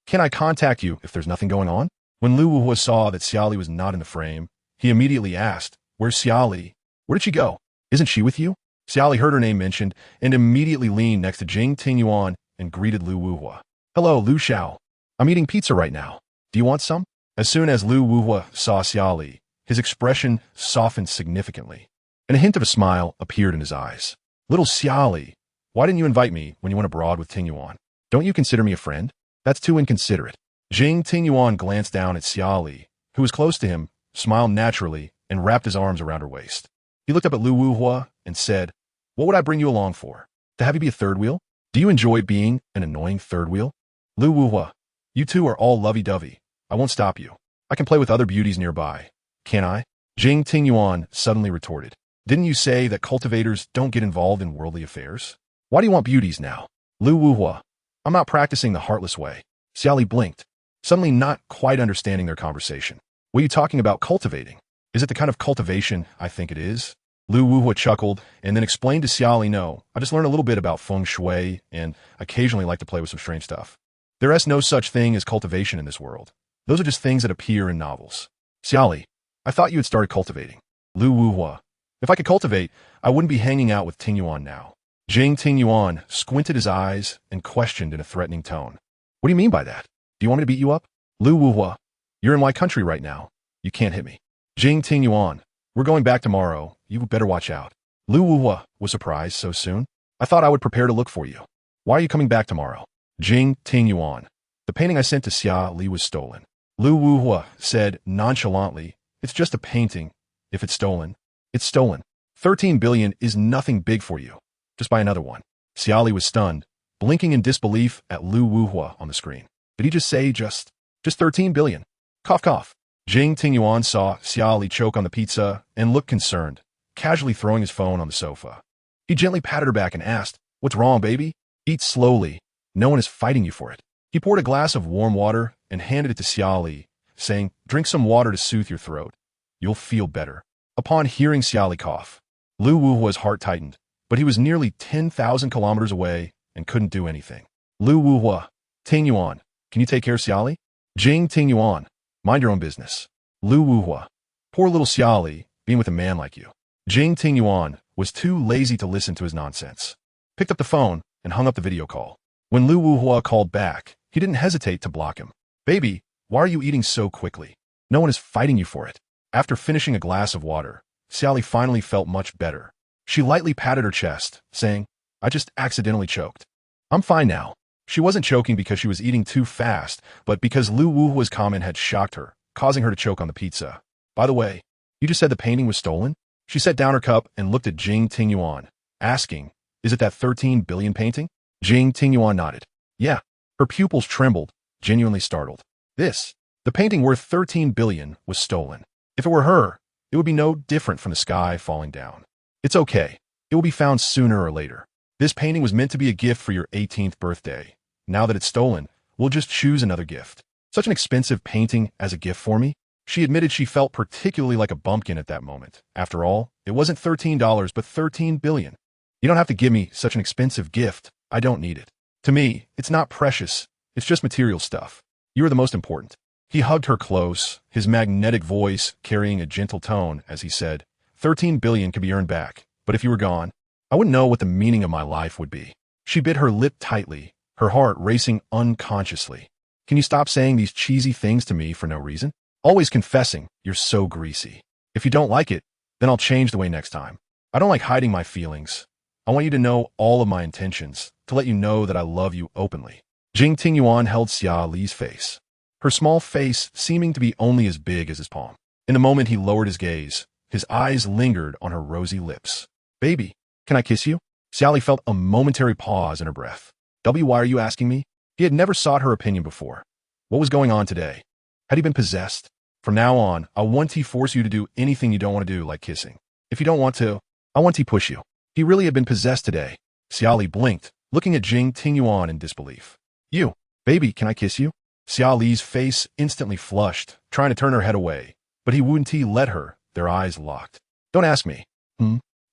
Can I contact you if there's nothing going on?" When Lu Wuhua saw that Xia Li was not in the frame, he immediately asked, "Where's Xia Li? Where did she go? Isn't she with you?" Xia Li heard her name mentioned and immediately leaned next to Jing Tingyuan and greeted Lu Wuhua. "Hello, Lu Xiao. I'm eating pizza right now. Do you want some?" As soon as Lu Wuhua saw Xia Li, his expression softened significantly, and a hint of a smile appeared in his eyes. "Little Xia Li, why didn't you invite me when you went abroad with Tingyuan? Don't you consider me a friend? That's too inconsiderate." Jing Tingyuan glanced down at Xia Li, who was close to him, smiled naturally, and wrapped his arms around her waist. He looked up at Lu Wuhua and said, "What would I bring you along for? To have you be a third wheel? Do you enjoy being an annoying third wheel?" "Lu Wuhua, you two are all lovey-dovey. I won't stop you. I can play with other beauties nearby. Can I?" Jing Tingyuan suddenly retorted. "Didn't you say that cultivators don't get involved in worldly affairs? Why do you want beauties now?" "Lu Wuhua, I'm not practicing the heartless way." Xia Li blinked, suddenly not quite understanding their conversation. "What are you talking about cultivating? Is it the kind of cultivation I think it is?" Lu Wuhua chuckled and then explained to Xia Li, "No, I just learned a little bit about feng shui and occasionally like to play with some strange stuff. There is no such thing as cultivation in this world. Those are just things that appear in novels." "Xia Li, I thought you had started cultivating." "Lu Wuhua, if I could cultivate, I wouldn't be hanging out with Tingyuan now." Jing Tingyuan squinted his eyes and questioned in a threatening tone, "What do you mean by that? Do you want me to beat you up?" "Lu Wuhua, you're in my country right now. You can't hit me." Jing Tingyuan, "We're going back tomorrow. You better watch out." Lu Wuhua was surprised so soon. "I thought I would prepare to look for you. Why are you coming back tomorrow?" Jing Tingyuan, "The painting I sent to Xia Li was stolen." Lu Wuhua said nonchalantly, "It's just a painting. If it's stolen, it's stolen. 13 billion is nothing big for you. Just buy another one." Xia Li was stunned, blinking in disbelief at Lu Wuhua on the screen. "Did he just say just 13 billion? Cough, cough." Jing Tingyuan saw Xia Li choke on the pizza and looked concerned, casually throwing his phone on the sofa. He gently patted her back and asked, "What's wrong, baby? Eat slowly. No one is fighting you for it." He poured a glass of warm water and handed it to Xia Li, saying, "Drink some water to soothe your throat. You'll feel better." Upon hearing Xia Li cough, Lu Wuhua's heart tightened, but he was nearly 10,000 kilometers away and couldn't do anything. Lu Wuhua, "Tingyuan, can you take care of Xia Li?" Jing Tingyuan, "Mind your own business." Lu Wuhua, "Poor little Xia Li, being with a man like you." Jing Tingyuan was too lazy to listen to his nonsense, picked up the phone and hung up the video call. When Lu Wuhua called back, he didn't hesitate to block him. "Baby, why are you eating so quickly? No one is fighting you for it." After finishing a glass of water, Xia Li finally felt much better. She lightly patted her chest, saying, "I just accidentally choked. I'm fine now." She wasn't choking because she was eating too fast, but because Lu Wuhua's comment had shocked her, causing her to choke on the pizza. "By the way, you just said the painting was stolen?" She set down her cup and looked at Jing Tingyuan, asking, "Is it that 13 billion painting?" Jing Tingyuan nodded. "Yeah." Her pupils trembled, genuinely startled. The painting worth 13 billion was stolen. If it were her, it would be no different from the sky falling down. "It's okay. It will be found sooner or later. This painting was meant to be a gift for your 18th birthday. Now that it's stolen, we'll just choose another gift." "Such an expensive painting as a gift for me?" She admitted she felt particularly like a bumpkin at that moment. After all, it wasn't $13 but 13 billion. "You don't have to give me such an expensive gift. I don't need it. To me, it's not precious. It's just material stuff. You are the most important." He hugged her close, his magnetic voice carrying a gentle tone as he said, 13 billion could be earned back, but if you were gone, I wouldn't know what the meaning of my life would be. She bit her lip tightly, her heart racing unconsciously. Can you stop saying these cheesy things to me for no reason? Always confessing, you're so greasy. If you don't like it, then I'll change the way next time. I don't like hiding my feelings. I want you to know all of my intentions, to let you know that I love you openly. Jing Tingyuan held Xia Li's face, her small face seeming to be only as big as his palm. In a moment he lowered his gaze. His eyes lingered on her rosy lips. Baby, can I kiss you? Xia Li felt a momentary pause in her breath. Why are you asking me? He had never sought her opinion before. What was going on today? Had he been possessed? From now on, I want to force you to do anything you don't want to do, like kissing. If you don't want to, I want to push you. He really had been possessed today. Xia Li blinked, looking at Jing Tingyuan in disbelief. You, baby, can I kiss you? Xia Li's face instantly flushed, trying to turn her head away, but he wouldn't let her, their eyes locked. Don't ask me.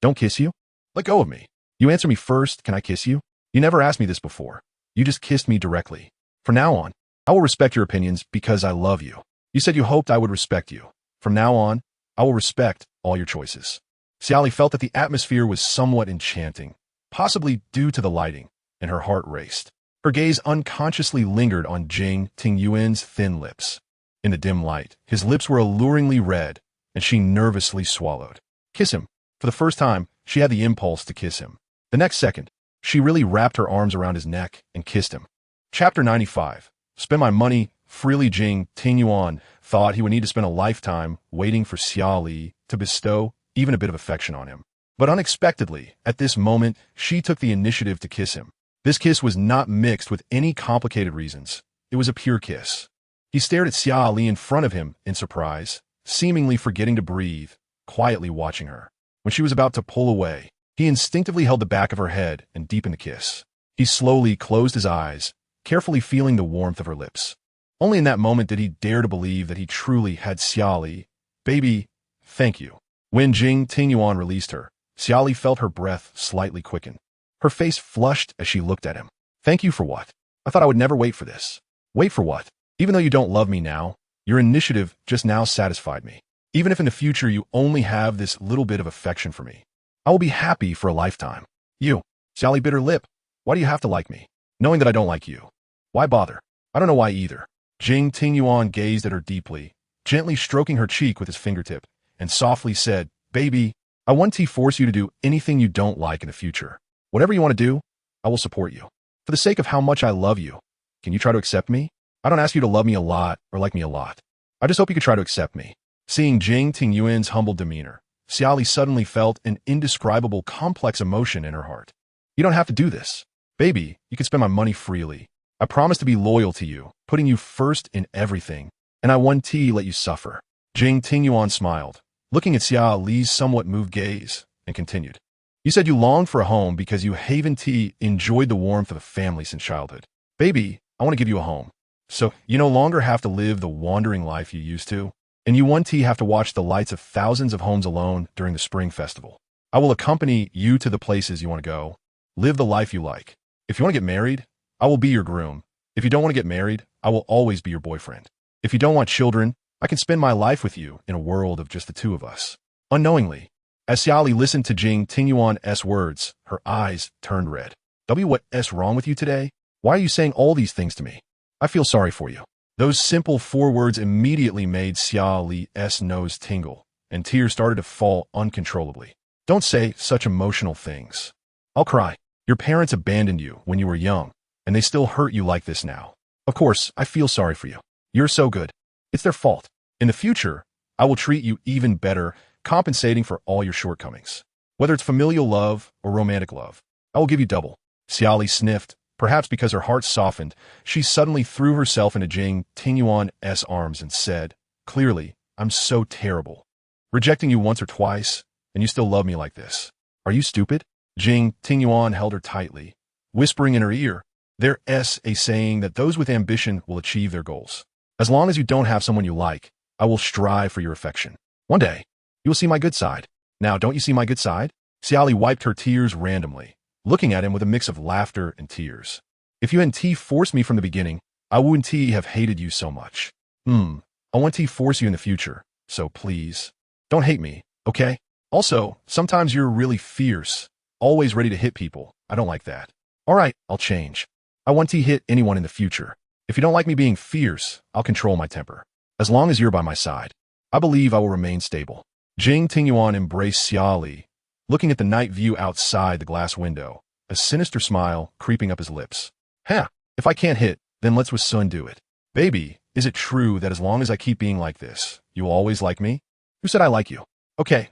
Don't kiss you? Let go of me. You answer me first, can I kiss you? You never asked me this before. You just kissed me directly. From now on, I will respect your opinions because I love you. You said you hoped I would respect you. From now on, I will respect all your choices. Xia Li felt that the atmosphere was somewhat enchanting, possibly due to the lighting, and her heart raced. Her gaze unconsciously lingered on Jing Tingyuan's thin lips. In the dim light, his lips were alluringly red, and she nervously swallowed. Kiss him. For the first time, she had the impulse to kiss him. The next second, she really wrapped her arms around his neck and kissed him. Chapter 95. Spend my money freely. Jing Tingyuan thought he would need to spend a lifetime waiting for Xia Li to bestow even a bit of affection on him. But unexpectedly, at this moment, she took the initiative to kiss him. This kiss was not mixed with any complicated reasons. It was a pure kiss. He stared at Xia Li in front of him in surprise, seemingly forgetting to breathe, quietly watching her. When she was about to pull away, he instinctively held the back of her head and deepened the kiss. He slowly closed his eyes, carefully feeling the warmth of her lips. Only in that moment did he dare to believe that he truly had Xia Li. Baby, thank you. When Jing Tingyuan released her, Xia Li felt her breath slightly quicken. Her face flushed as she looked at him. Thank you for what? I thought I would never wait for this. Wait for what? Even though you don't love me now, your initiative just now satisfied me. Even if in the future you only have this little bit of affection for me, I will be happy for a lifetime. You. Xia Li bit her lip. Why do you have to like me? Knowing that I don't like you. Why bother? I don't know why either. Jing Tingyuan gazed at her deeply, gently stroking her cheek with his fingertip, and softly said, Baby, I want to force you to do anything you don't like in the future. Whatever you want to do, I will support you. For the sake of how much I love you, can you try to accept me? I don't ask you to love me a lot or like me a lot. I just hope you could try to accept me. Seeing Jing Tingyuan's humble demeanor, Xia Li suddenly felt an indescribable complex emotion in her heart. You don't have to do this. Baby, you can spend my money freely. I promise to be loyal to you, putting you first in everything, and I won't let you suffer. Jing Tingyuan smiled, looking at Xia Li's somewhat moved gaze, and continued. You said you longed for a home because you haven't enjoyed the warmth of a family since childhood. Baby, I want to give you a home. So you no longer have to live the wandering life you used to, and you won't have to watch the lights of thousands of homes alone during the spring festival. I will accompany you to the places you want to go. Live the life you like. If you want to get married, I will be your groom. If you don't want to get married, I will always be your boyfriend. If you don't want children, I can spend my life with you in a world of just the two of us. Unknowingly, as Xia Li listened to Jing Tingyuan's words, her eyes turned red. What's wrong with you today? Why are you saying all these things to me? I feel sorry for you. Those simple 4 words immediately made Xia Li's nose tingle, and tears started to fall uncontrollably. Don't say such emotional things. I'll cry. Your parents abandoned you when you were young, and they still hurt you like this now. Of course, I feel sorry for you. You're so good. It's their fault. In the future, I will treat you even better, compensating for all your shortcomings. Whether it's familial love or romantic love, I will give you double. Xia Li sniffed. Perhaps because her heart softened, she suddenly threw herself into Jing Tingyuan's arms and said, Clearly, I'm so terrible. Rejecting you once or twice, and you still love me like this. Are you stupid? Jing Tingyuan held her tightly, whispering in her ear, There's a saying that those with ambition will achieve their goals. As long as you don't have someone you like, I will strive for your affection. One day, you will see my good side. Now, don't you see my good side? Xia Li wiped her tears randomly, looking at him with a mix of laughter and tears. If you hadn't forced me from the beginning, I wouldn't have hated you so much. I want to force you in the future, so please, don't hate me, okay? Also, sometimes you're really fierce, always ready to hit people. I don't like that. All right, I'll change. I want to hit anyone in the future. If you don't like me being fierce, I'll control my temper. As long as you're by my side, I believe I will remain stable. Jing Tingyuan embraced Xia Li, looking at the night view outside the glass window, a sinister smile creeping up his lips. Huh, if I can't hit, then let's with Sun do it. Baby, is it true that as long as I keep being like this, you'll always like me? Who said I like you? Okay.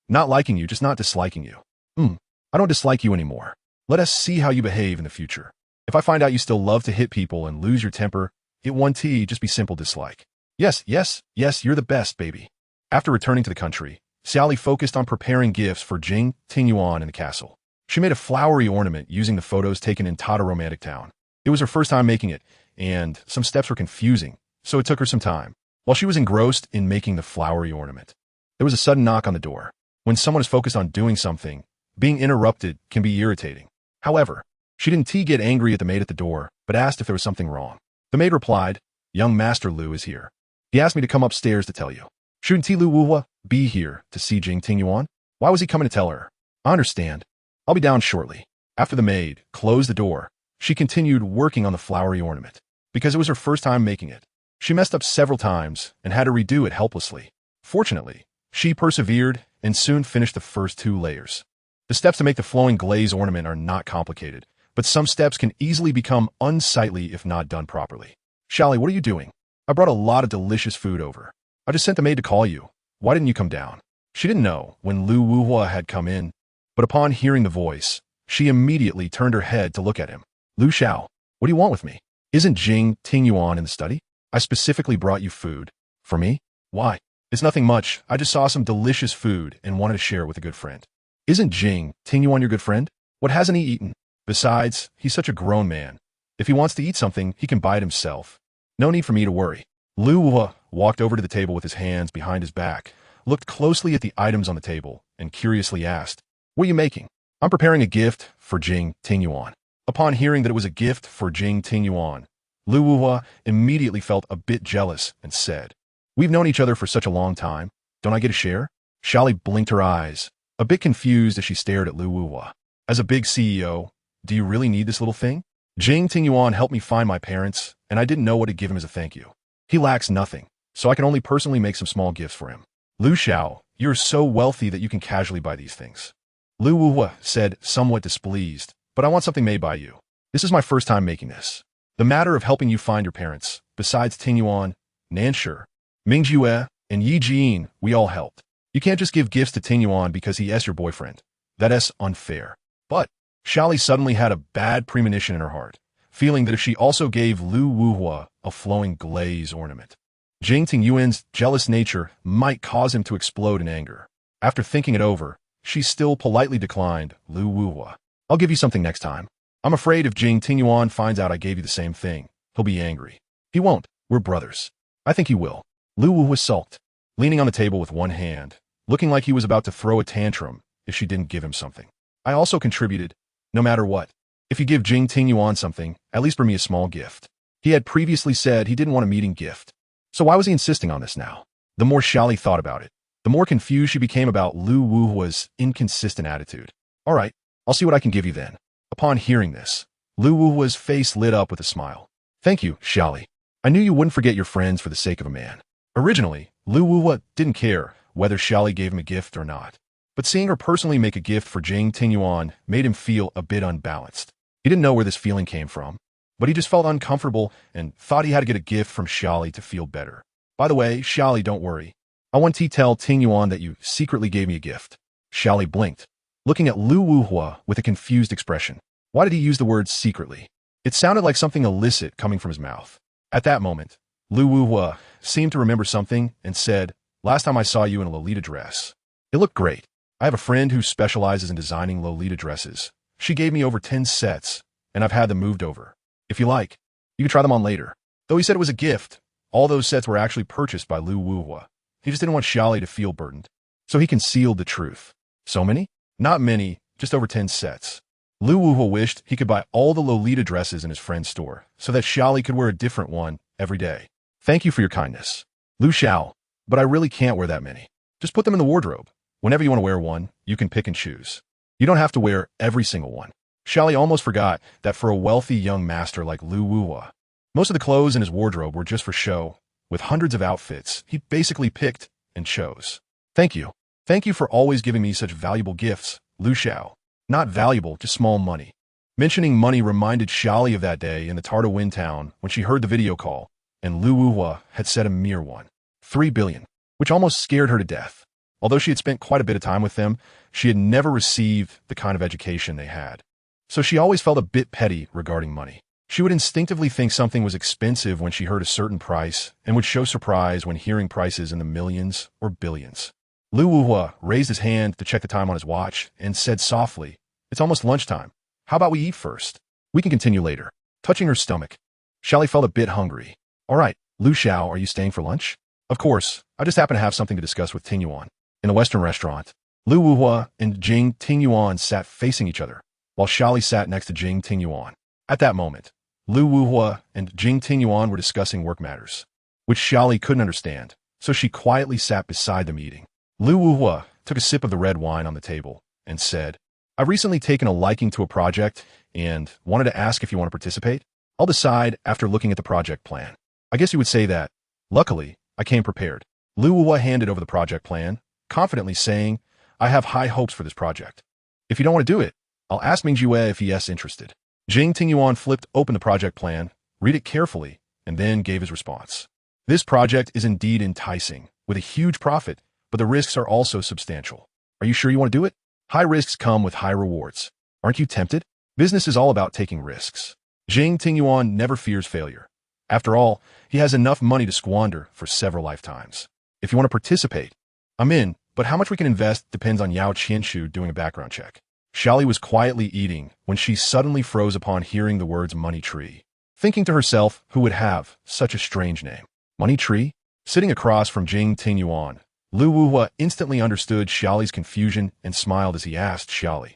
Not liking you, just not disliking you. I don't dislike you anymore. Let us see how you behave in the future. If I find out you still love to hit people and lose your temper, it won't just be simple dislike. Yes, you're the best, baby. After returning to the country, Xia Li focused on preparing gifts for Jing Tingyuan in the castle. She made a flowery ornament using the photos taken in Tata Romantic Town. It was her first time making it, and some steps were confusing, so it took her some time. While she was engrossed in making the flowery ornament, there was a sudden knock on the door. When someone is focused on doing something, being interrupted can be irritating. However, she didn't get angry at the maid at the door, but asked if there was something wrong. The maid replied, "Young Master Lu is here. He asked me to come upstairs to tell you. Shouldn't Lu Wuhua be here to see Jing Tingyuan? Why was he coming to tell her? I understand. I'll be down shortly." After the maid closed the door, she continued working on the flowery ornament. Because it was her first time making it, she messed up several times and had to redo it helplessly. Fortunately, she persevered and soon finished the first 2 layers. The steps to make the flowing glaze ornament are not complicated, but some steps can easily become unsightly if not done properly. Xia Li, what are you doing? I brought a lot of delicious food over. I just sent the maid to call you. Why didn't you come down? She didn't know when Lu Wuhua had come in, but upon hearing the voice, she immediately turned her head to look at him. Lu Xiao, what do you want with me? Isn't Jing Tingyuan in the study? I specifically brought you food. For me? Why? It's nothing much. I just saw some delicious food and wanted to share it with a good friend. Isn't Jing Tingyuan your good friend? What hasn't he eaten? Besides, he's such a grown man. If he wants to eat something, he can buy it himself. No need for me to worry. Lu Wuhua walked over to the table with his hands behind his back, looked closely at the items on the table, and curiously asked, "What are you making?" "I'm preparing a gift for Jing Tingyuan." Upon hearing that it was a gift for Jing Tingyuan, Lu Wuhua immediately felt a bit jealous and said, "We've known each other for such a long time. Don't I get a share?" Xia Li blinked her eyes, a bit confused as she stared at Lu Wuhua. "As a big CEO, do you really need this little thing? Jing Tingyuan helped me find my parents, and I didn't know what to give him as a thank you. He lacks nothing, so I can only personally make some small gifts for him. Lu Xiao, you're so wealthy that you can casually buy these things." Lu Wuhua said, somewhat displeased, "But I want something made by you. This is my first time making this. The matter of helping you find your parents, besides Tingyuan, Nanshi, Mingjue, and Yi Jin, we all helped. You can't just give gifts to Tingyuan because he is your boyfriend. That is unfair." But Xia Li suddenly had a bad premonition in her heart, feeling that if she also gave Lu Wuhua a flowing glaze ornament, Jing Tingyuan's jealous nature might cause him to explode in anger. After thinking it over, she still politely declined Lu Wuhua. "I'll give you something next time. I'm afraid if Jing Tingyuan finds out I gave you the same thing, he'll be angry." "He won't. We're brothers." "I think he will." Lu Wuhua sulked, leaning on the table with one hand, looking like he was about to throw a tantrum if she didn't give him something. "I also contributed, no matter what. If you give Jing Tingyuan something, at least bring me a small gift." He had previously said he didn't want a meeting gift. So why was he insisting on this now? The more Xia Li thought about it, the more confused she became about Lu Wuhua's inconsistent attitude. "All right, I'll see what I can give you then." Upon hearing this, Lu Wuhua's face lit up with a smile. "Thank you, Xia Li. I knew you wouldn't forget your friends for the sake of a man." Originally, Lu Wuhua didn't care whether Xia Li gave him a gift or not. But seeing her personally make a gift for Jing Tingyuan made him feel a bit unbalanced. He didn't know where this feeling came from, but he just felt uncomfortable and thought he had to get a gift from Xia Li to feel better. "By the way, Xia Li, don't worry. I want to tell Tingyuan that you secretly gave me a gift." Xia Li blinked, looking at Lu Wuhua with a confused expression. Why did he use the word secretly? It sounded like something illicit coming from his mouth. At that moment, Lu Wuhua seemed to remember something and said, "Last time I saw you in a Lolita dress. It looked great. I have a friend who specializes in designing Lolita dresses. She gave me over 10 sets, and I've had them moved over. If you like, you can try them on later." Though he said it was a gift, all those sets were actually purchased by Lu Wuhua. He just didn't want Xia Li to feel burdened, so he concealed the truth. "So many?" "Not many, just over 10 sets." Lu Wuhua wished he could buy all the Lolita dresses in his friend's store, so that Xia Li could wear a different one every day. Thank you for your kindness. Lu Xiao, but I really can't wear that many. Just put them in the wardrobe. Whenever you want to wear one, you can pick and choose. You don't have to wear every single one. Xia Li almost forgot that for a wealthy young master like Lu Wuhua, most of the clothes in his wardrobe were just for show. With hundreds of outfits, he basically picked and chose. Thank you. Thank you for always giving me such valuable gifts, Lu Xiao. Not valuable, just small money. Mentioning money reminded Xia Li of that day in the Tarta Wind Town when she heard the video call, and Lu Wuhua had said a mere 3 billion, which almost scared her to death. Although she had spent quite a bit of time with them, she had never received the kind of education they had. So she always felt a bit petty regarding money. She would instinctively think something was expensive when she heard a certain price and would show surprise when hearing prices in the millions or billions. Lu Wuhua raised his hand to check the time on his watch and said softly, "It's almost lunchtime. How about we eat first? We can continue later." Touching her stomach, Xia Li felt a bit hungry. "All right, Lu Xiao, are you staying for lunch?" "Of course. I just happen to have something to discuss with Tingyuan." In the Western restaurant, Lu Wuhua and Jing Tingyuan sat facing each other, while Xia Li sat next to Jing Tingyuan. At that moment, Lu Wuhua and Jing Tingyuan were discussing work matters, which Xia Li couldn't understand, so she quietly sat beside them eating. Lu Wuhua took a sip of the red wine on the table and said, "I've recently taken a liking to a project and wanted to ask if you want to participate. I'll decide after looking at the project plan." I guess you would say that. Luckily, I came prepared. Lu Wuhua handed over the project plan, confidently saying, "I have high hopes for this project. If you don't want to do it, I'll ask Ming Jue if he is interested." Jing Tingyuan flipped open the project plan, read it carefully, and then gave his response. "This project is indeed enticing, with a huge profit, but the risks are also substantial. Are you sure you want to do it? High risks come with high rewards. Aren't you tempted? Business is all about taking risks." Jing Tingyuan never fears failure. After all, he has enough money to squander for several lifetimes. "If you want to participate, I'm in, but how much we can invest depends on Yao Qianshu doing a background check." Xia Li was quietly eating when she suddenly froze upon hearing the words Money Tree, thinking to herself who would have such a strange name. Money Tree? Sitting across from Jing Tingyuan, Lu Wuhua instantly understood Xia Li's confusion and smiled as he asked Xia Li,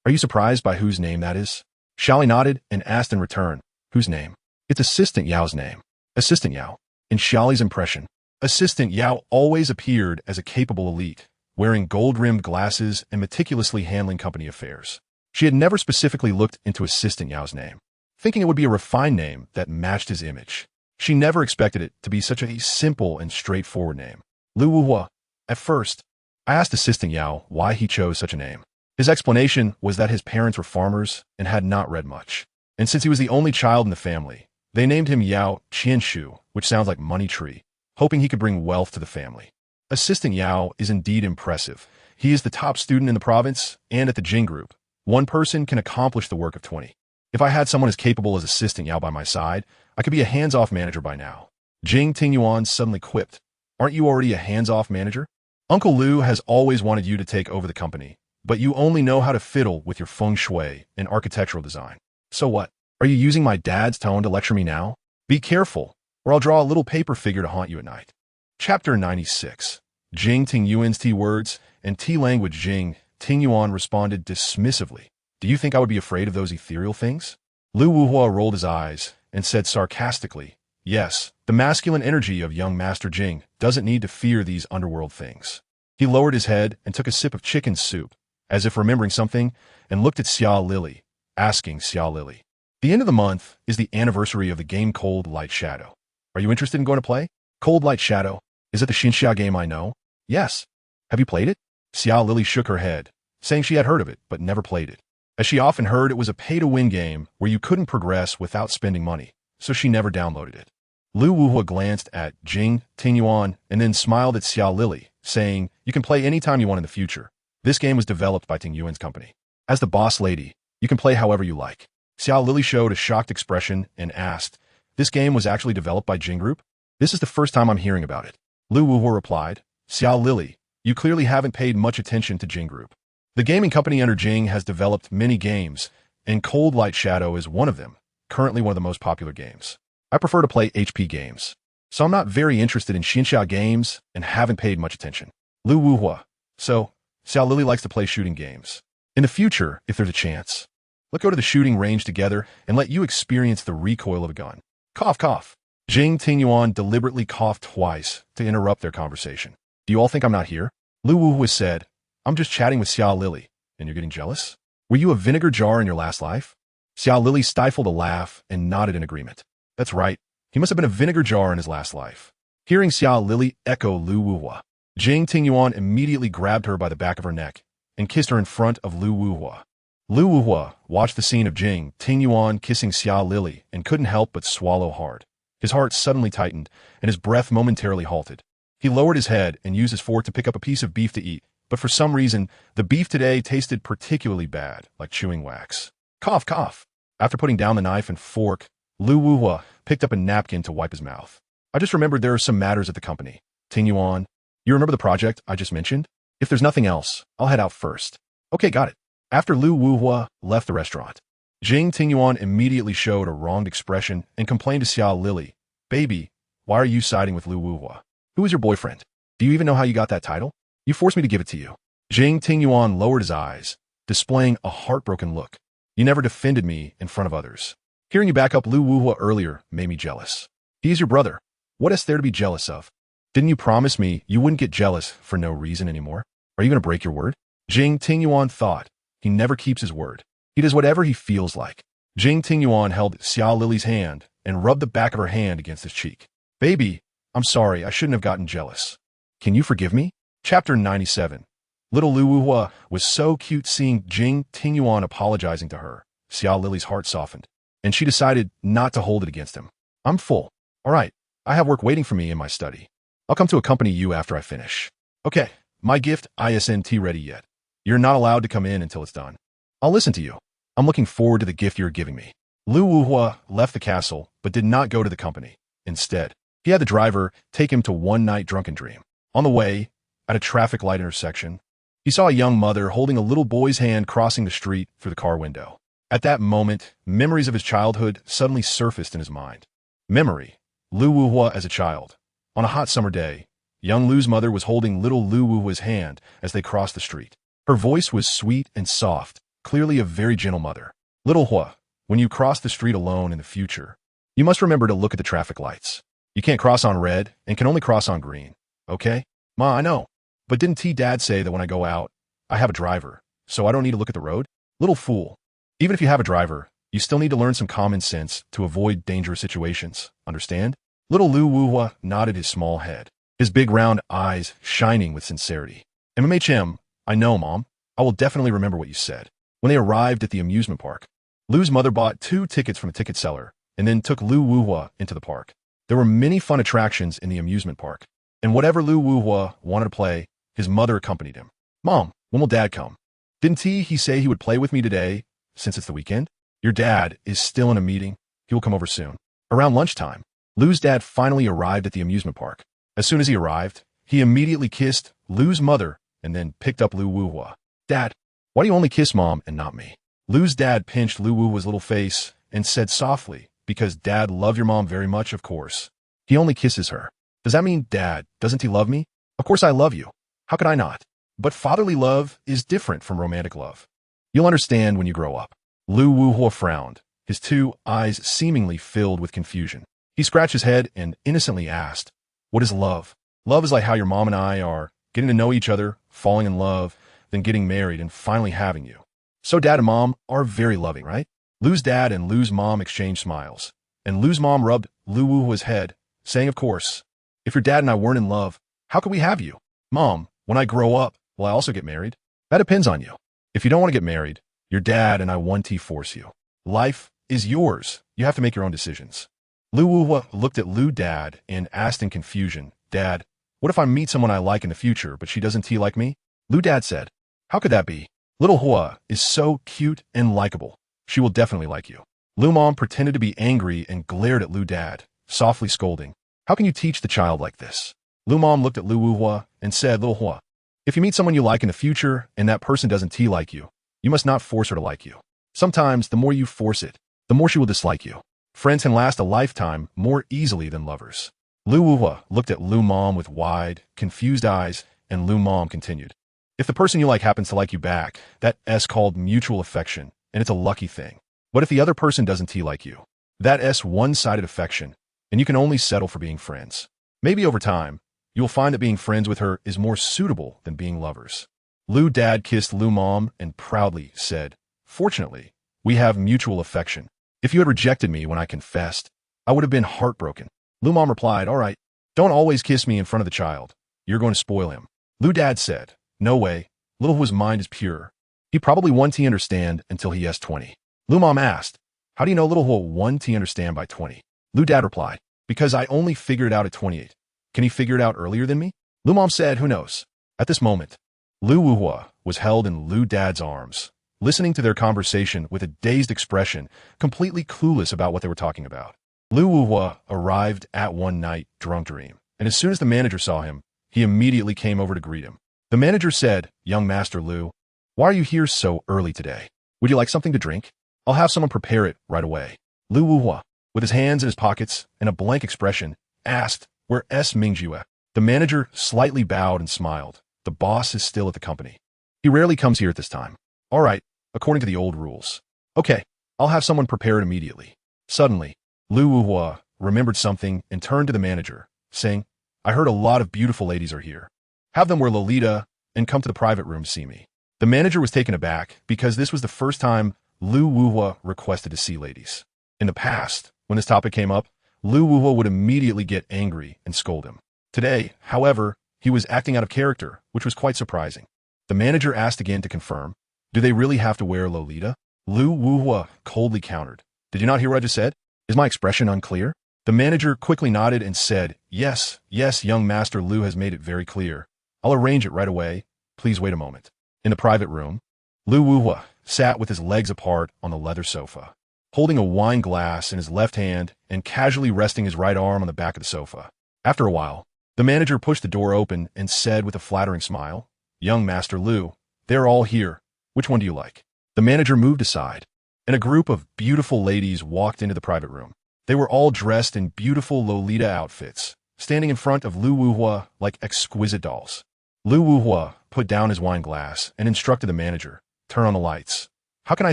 "Are you surprised by whose name that is?" Xia Li nodded and asked in return, "Whose name?" "It's Assistant Yao's name." Assistant Yao. In Xia Li's impression, Assistant Yao always appeared as a capable elite, wearing gold-rimmed glasses and meticulously handling company affairs. She had never specifically looked into Assistant Yao's name, thinking it would be a refined name that matched his image. She never expected it to be such a simple and straightforward name. Lu Wuhua. At first, I asked Assistant Yao why he chose such a name. His explanation was that his parents were farmers and had not read much. And since he was the only child in the family, they named him Yao Qianshu, which sounds like money tree, hoping he could bring wealth to the family. Assistant Yao is indeed impressive. He is the top student in the province and at the Jing Group. One person can accomplish the work of 20. If I had someone as capable as Assistant Yao by my side, I could be a hands-off manager by now. Jing Tingyuan suddenly quipped, "Aren't you already a hands-off manager? Uncle Lu has always wanted you to take over the company, but you only know how to fiddle with your feng shui and architectural design. So what? Are you using my dad's tone to lecture me now? Be careful, or I'll draw a little paper figure to haunt you at night." Chapter 96. Jing Tingyuan's T words and T language. Jing Tingyuan responded dismissively, "Do you think I would be afraid of those ethereal things?" Lu Wuhua rolled his eyes and said sarcastically, "Yes, the masculine energy of young Master Jing doesn't need to fear these underworld things." He lowered his head and took a sip of chicken soup, as if remembering something, and looked at Xia Li, asking Xia Li, "The end of the month is the anniversary of the game Cold Light Shadow. Are you interested in going to play?" "Cold Light Shadow? Is it the Xinxia game I know?" "Yes." "Have you played it?" Xia Li shook her head, saying she had heard of it but never played it. As she often heard, it was a pay-to-win game where you couldn't progress without spending money, so she never downloaded it. Lu Wuhua glanced at Jing Tingyuan and then smiled at Xia Li, saying, "You can play anytime you want in the future. This game was developed by Tingyuan's company. As the boss lady, you can play however you like." Xia Li showed a shocked expression and asked, "This game was actually developed by Jing Group? This is the first time I'm hearing about it." Lu Wuhua replied, "Xia Li, you clearly haven't paid much attention to Jing Group. The gaming company under Jing has developed many games, and Cold Light Shadow is one of them, currently one of the most popular games. I prefer to play HP games, so I'm not very interested in Xinxia games and haven't paid much attention." Lu Wuhua. "So, Xia Li likes to play shooting games. In the future, if there's a chance, let's go to the shooting range together and let you experience the recoil of a gun." Cough, cough. Jing Tingyuan deliberately coughed twice to interrupt their conversation. Do you all think I'm not here? Lu Wuhua said, I'm just chatting with Xia Li, and you're getting jealous? Were you a vinegar jar in your last life? Xia Li stifled a laugh and nodded in agreement. That's right. He must have been a vinegar jar in his last life. Hearing Xia Li echo Lu Wuhua, Jing Tingyuan immediately grabbed her by the back of her neck and kissed her in front of Lu Wuhua. Lu Wuhua watched the scene of Jing Tingyuan kissing Xia Li and couldn't help but swallow hard. His heart suddenly tightened, and his breath momentarily halted. He lowered his head and used his fork to pick up a piece of beef to eat, but for some reason, the beef today tasted particularly bad, like chewing wax. Cough, cough. After putting down the knife and fork, Lu Wuhua picked up a napkin to wipe his mouth. I just remembered there are some matters at the company. Tingyuan, you remember the project I just mentioned? If there's nothing else, I'll head out first. Okay, got it. After Lu Wuhua left the restaurant, Jing Tingyuan immediately showed a wronged expression and complained to Xia Li, Baby, why are you siding with Lu Wuhua? Who is your boyfriend? Do you even know how you got that title? You forced me to give it to you. Jing Tingyuan lowered his eyes, displaying a heartbroken look. You never defended me in front of others. Hearing you back up Lu Wuhua earlier made me jealous. He is your brother. What is there to be jealous of? Didn't you promise me you wouldn't get jealous for no reason anymore? Are you going to break your word? Jing Tingyuan thought. He never keeps his word. He does whatever he feels like. Jing Tingyuan held Xia Li's hand and rubbed the back of her hand against his cheek. Baby, I'm sorry, I shouldn't have gotten jealous. Can you forgive me? Chapter 97. Little Lu Wuhua was so cute seeing Jing Tingyuan apologizing to her. Xia Li's heart softened, and she decided not to hold it against him. I'm full. All right, I have work waiting for me in my study. I'll come to accompany you after I finish. Okay, my gift isn't ready yet. You're not allowed to come in until it's done. I'll listen to you. I'm looking forward to the gift you're giving me. Lu Wuhua left the castle, but did not go to the company. Instead, he had the driver take him to one night drunken dream. On the way, at a traffic light intersection, he saw a young mother holding a little boy's hand crossing the street through the car window. At that moment, memories of his childhood suddenly surfaced in his mind. Memory. Lu Wuhua as a child. On a hot summer day, young Lu's mother was holding little Lu Wuhua's hand as they crossed the street. Her voice was sweet and soft, clearly a very gentle mother. Little Hua, when you cross the street alone in the future, you must remember to look at the traffic lights. You can't cross on red and can only cross on green. Okay? Ma, I know. But didn't Dad say that when I go out, I have a driver, so I don't need to look at the road? Little fool. Even if you have a driver, you still need to learn some common sense to avoid dangerous situations. Understand? Little Lu Wuhua nodded his small head, his big round eyes shining with sincerity. MMHM, I know, Mom. I will definitely remember what you said. When they arrived at the amusement park, Lu's mother bought 2 tickets from a ticket seller and then took Lu Wuhua into the park. There were many fun attractions in the amusement park, and whatever Lu Wuhua wanted to play, his mother accompanied him. Mom, when will Dad come? Didn't he say he would play with me today, since it's the weekend? Your dad is still in a meeting. He will come over soon. Around lunchtime, Lu's dad finally arrived at the amusement park. As soon as he arrived, he immediately kissed Lu's mother and then picked up Lu Wuhua. Dad, why do you only kiss Mom and not me? Lu's dad pinched Lu Wuhua's little face and said softly, because Dad loved your mom very much, of course. He only kisses her. Does that mean, Dad, doesn't he love me? Of course I love you. How could I not? But fatherly love is different from romantic love. You'll understand when you grow up. Lu Wuhua frowned, his 2 eyes seemingly filled with confusion. He scratched his head and innocently asked, What is love? Love is like how your mom and I are, getting to know each other, falling in love, then getting married and finally having you. So Dad and Mom are very loving, right? Lu's dad and Lu's mom exchanged smiles, and Lu's mom rubbed Lu Wuhua's head, saying, Of course, if your dad and I weren't in love, how could we have you? Mom, when I grow up, will I also get married? That depends on you. If you don't want to get married, your dad and I won't force you. Life is yours. You have to make your own decisions. Lu Wuhua looked at Lu Dad and asked in confusion, Dad, what if I meet someone I like in the future, but she doesn't like me? Lu Dad said, How could that be? Little Hua is so cute and likable. She will definitely like you. Lu Mom pretended to be angry and glared at Lu Dad, softly scolding. How can you teach the child like this? Lu Mom looked at Lu Wuhua and said, Little Hua, if you meet someone you like in the future and that person doesn't like you, you must not force her to like you. Sometimes the more you force it, the more she will dislike you. Friends can last a lifetime more easily than lovers. Lu Wuhua looked at Lu Mom with wide, confused eyes, and Lu Mom continued. If the person you like happens to like you back, that's called mutual affection, and it's a lucky thing. But if the other person doesn't like you, that's one-sided affection, and you can only settle for being friends. Maybe over time, you will find that being friends with her is more suitable than being lovers. Lu Dad kissed Lu Mom and proudly said, "Fortunately, we have mutual affection. If you had rejected me when I confessed, I would have been heartbroken." Lu Mom replied, "All right, don't always kiss me in front of the child. You're going to spoil him." Lu Dad said, "No way. Little Hua's mind is pure. He probably won't understand until he has 20. Lu Mom asked, "How do you know little Hua won't understand by 20? Lu Dad replied, "Because I only figured it out at 28. Can he figure it out earlier than me?" Lu Mom said, "Who knows?" At this moment, Lu Wuhua was held in Lu Dad's arms, listening to their conversation with a dazed expression, completely clueless about what they were talking about. Lu Wuhua arrived at one night drunk dream, and as soon as the manager saw him, he immediately came over to greet him. The manager said, "Young Master Lu, why are you here so early today? Would you like something to drink? I'll have someone prepare it right away." Lu Wuhua, with his hands in his pockets and a blank expression, asked, "Where's Mingjue?" The manager slightly bowed and smiled. "The boss is still at the company. He rarely comes here at this time." "All right, according to the old rules." "Okay, I'll have someone prepare it immediately." Suddenly, Lu Wuhua remembered something and turned to the manager, saying, "I heard a lot of beautiful ladies are here. Have them wear Lolita and come to the private room to see me." The manager was taken aback because this was the first time Lu Wuhua requested to see ladies. In the past, when this topic came up, Lu Wuhua would immediately get angry and scold him. Today, however, he was acting out of character, which was quite surprising. The manager asked again to confirm, "Do they really have to wear Lolita?" Lu Wuhua coldly countered, "Did you not hear what I just said? Is my expression unclear?" The manager quickly nodded and said, Yes, young Master Lu has made it very clear. I'll arrange it right away. Please wait a moment." In the private room, Lu Wuhua sat with his legs apart on the leather sofa, holding a wine glass in his left hand and casually resting his right arm on the back of the sofa. After a while, the manager pushed the door open and said with a flattering smile, "Young Master Lu, they're all here. Which one do you like?" The manager moved aside, and a group of beautiful ladies walked into the private room. They were all dressed in beautiful Lolita outfits, standing in front of Lu Wuhua like exquisite dolls. Lu Wuhua put down his wine glass and instructed the manager, "Turn on the lights. How can I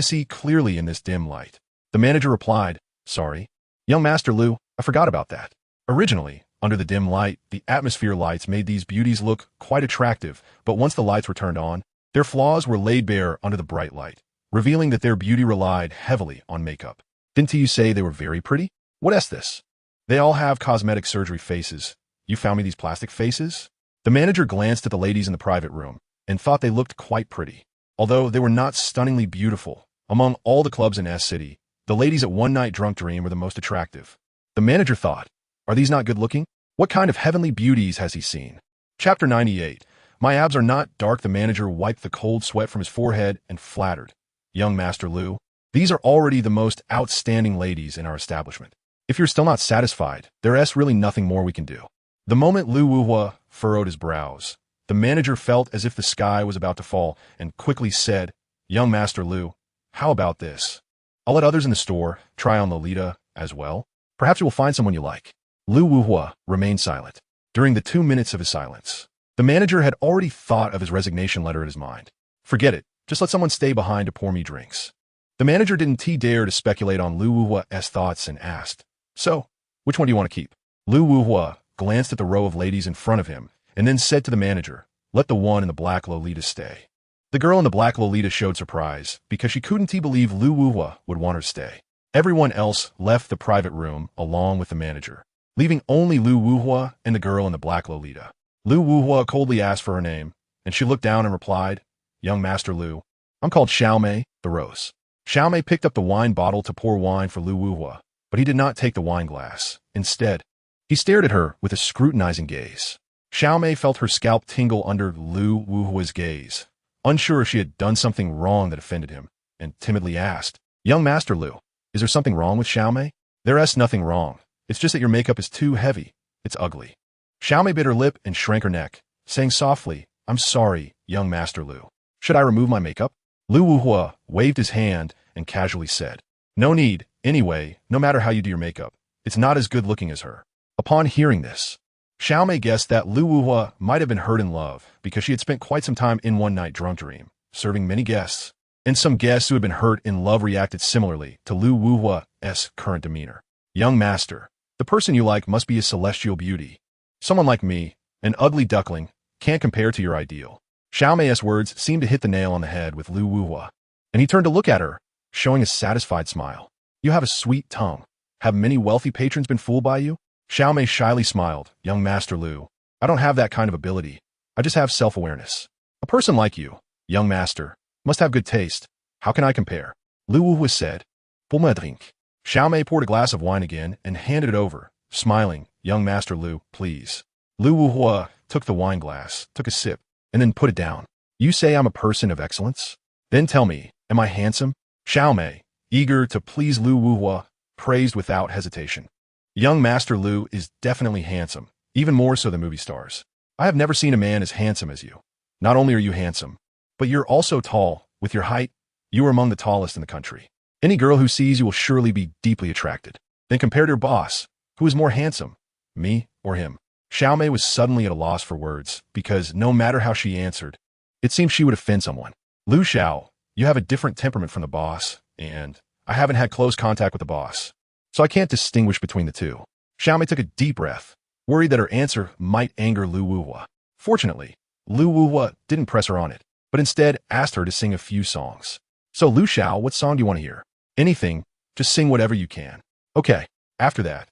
see clearly in this dim light?" The manager replied, "Sorry, young Master Lu, I forgot about that." Originally, under the dim light, the atmosphere lights made these beauties look quite attractive, but once the lights were turned on, their flaws were laid bare under the bright light, revealing that their beauty relied heavily on makeup. "Didn't you say they were very pretty? What is this? They all have cosmetic surgery faces. You found me these plastic faces?" The manager glanced at the ladies in the private room and thought they looked quite pretty. Although they were not stunningly beautiful, among all the clubs in S-City, the ladies at One Night Drunk Dream were the most attractive. The manager thought, "Are these not good looking? What kind of heavenly beauties has he seen?" Chapter 98. "My abs are not dark." The manager wiped the cold sweat from his forehead and flattered, "Young Master Lu, these are already the most outstanding ladies in our establishment. If you're still not satisfied, there's really nothing more we can do." The moment Lu Wuhua furrowed his brows, the manager felt as if the sky was about to fall and quickly said, "Young Master Lu, how about this? I'll let others in the store try on Lolita as well. Perhaps you will find someone you like." Lu Wuhua remained silent. During the 2 minutes of his silence, the manager had already thought of his resignation letter in his mind. "Forget it. Just let someone stay behind to pour me drinks." The manager didn't dare to speculate on Lu Wuhua's thoughts and asked, "So, which one do you want to keep?" Lu Wuhua glanced at the row of ladies in front of him and then said to the manager, "Let the one in the black Lolita stay." The girl in the black Lolita showed surprise because she couldn't believe Lu Wuhua would want her to stay. Everyone else left the private room along with the manager, leaving only Lu Wuhua and the girl in the black Lolita. Lu Wuhua coldly asked for her name, and she looked down and replied, "Young Master Lu, I'm called Xiaomei, the Rose." Xiaomei picked up the wine bottle to pour wine for Lu Wuhua, but he did not take the wine glass. Instead, he stared at her with a scrutinizing gaze. Xiaomei felt her scalp tingle under Lu Wuhua's gaze, unsure if she had done something wrong that offended him, and timidly asked, "Young Master Lu, is there something wrong with Xiaomei?" "There's nothing wrong. It's just that your makeup is too heavy. It's ugly." Xiaomei bit her lip and shrank her neck, saying softly, "I'm sorry, young Master Lu. Should I remove my makeup?" Lu Wuhua waved his hand and casually said, "No need. Anyway, no matter how you do your makeup, it's not as good looking as her." Upon hearing this, Xiaomei guessed that Lu Wuhua might have been hurt in love because she had spent quite some time in One Night Drunk Dream, serving many guests, and some guests who had been hurt in love reacted similarly to Lu Wuhua's current demeanor. "Young master, The person you like must be a celestial beauty. Someone like me, an ugly duckling, can't compare to your ideal. Xiao Mei's words seemed to hit the nail on the head with Lu Wuhua, and he turned to look at her, showing a satisfied smile. You have a sweet tongue. Have many wealthy patrons been fooled by you? Xiao Mei shyly smiled. Young Master Lu, I don't have that kind of ability. I just have self-awareness. A person like you, young master, must have good taste. How can I compare? Lu Wuhua said. Pour me drink. Xiao Mei poured a glass of wine again and handed it over, smiling. Young Master Lu, please. Lu Wuhua took the wine glass, took a sip, and then put it down. You say I'm a person of excellence? Then tell me, am I handsome? Xiao Mei, eager to please Lu Wuhua, praised without hesitation. Young Master Lu is definitely handsome, even more so than movie stars. I have never seen a man as handsome as you. Not only are you handsome, but you're also tall. With your height, you are among the tallest in the country. Any girl who sees you will surely be deeply attracted. Then compare to your boss. Who is more handsome, me or him? Xiao Mei was suddenly at a loss for words, because no matter how she answered, it seemed she would offend someone. Lu Xiao, you have a different temperament from the boss, and I haven't had close contact with the boss, so I can't distinguish between the two. Xiao Mei took a deep breath, worried that her answer might anger Lu Wuhua. Fortunately, Lu Wuhua didn't press her on it, but instead asked her to sing a few songs. So Lu Xiao, what song do you want to hear? Anything, just sing whatever you can. Okay. After that,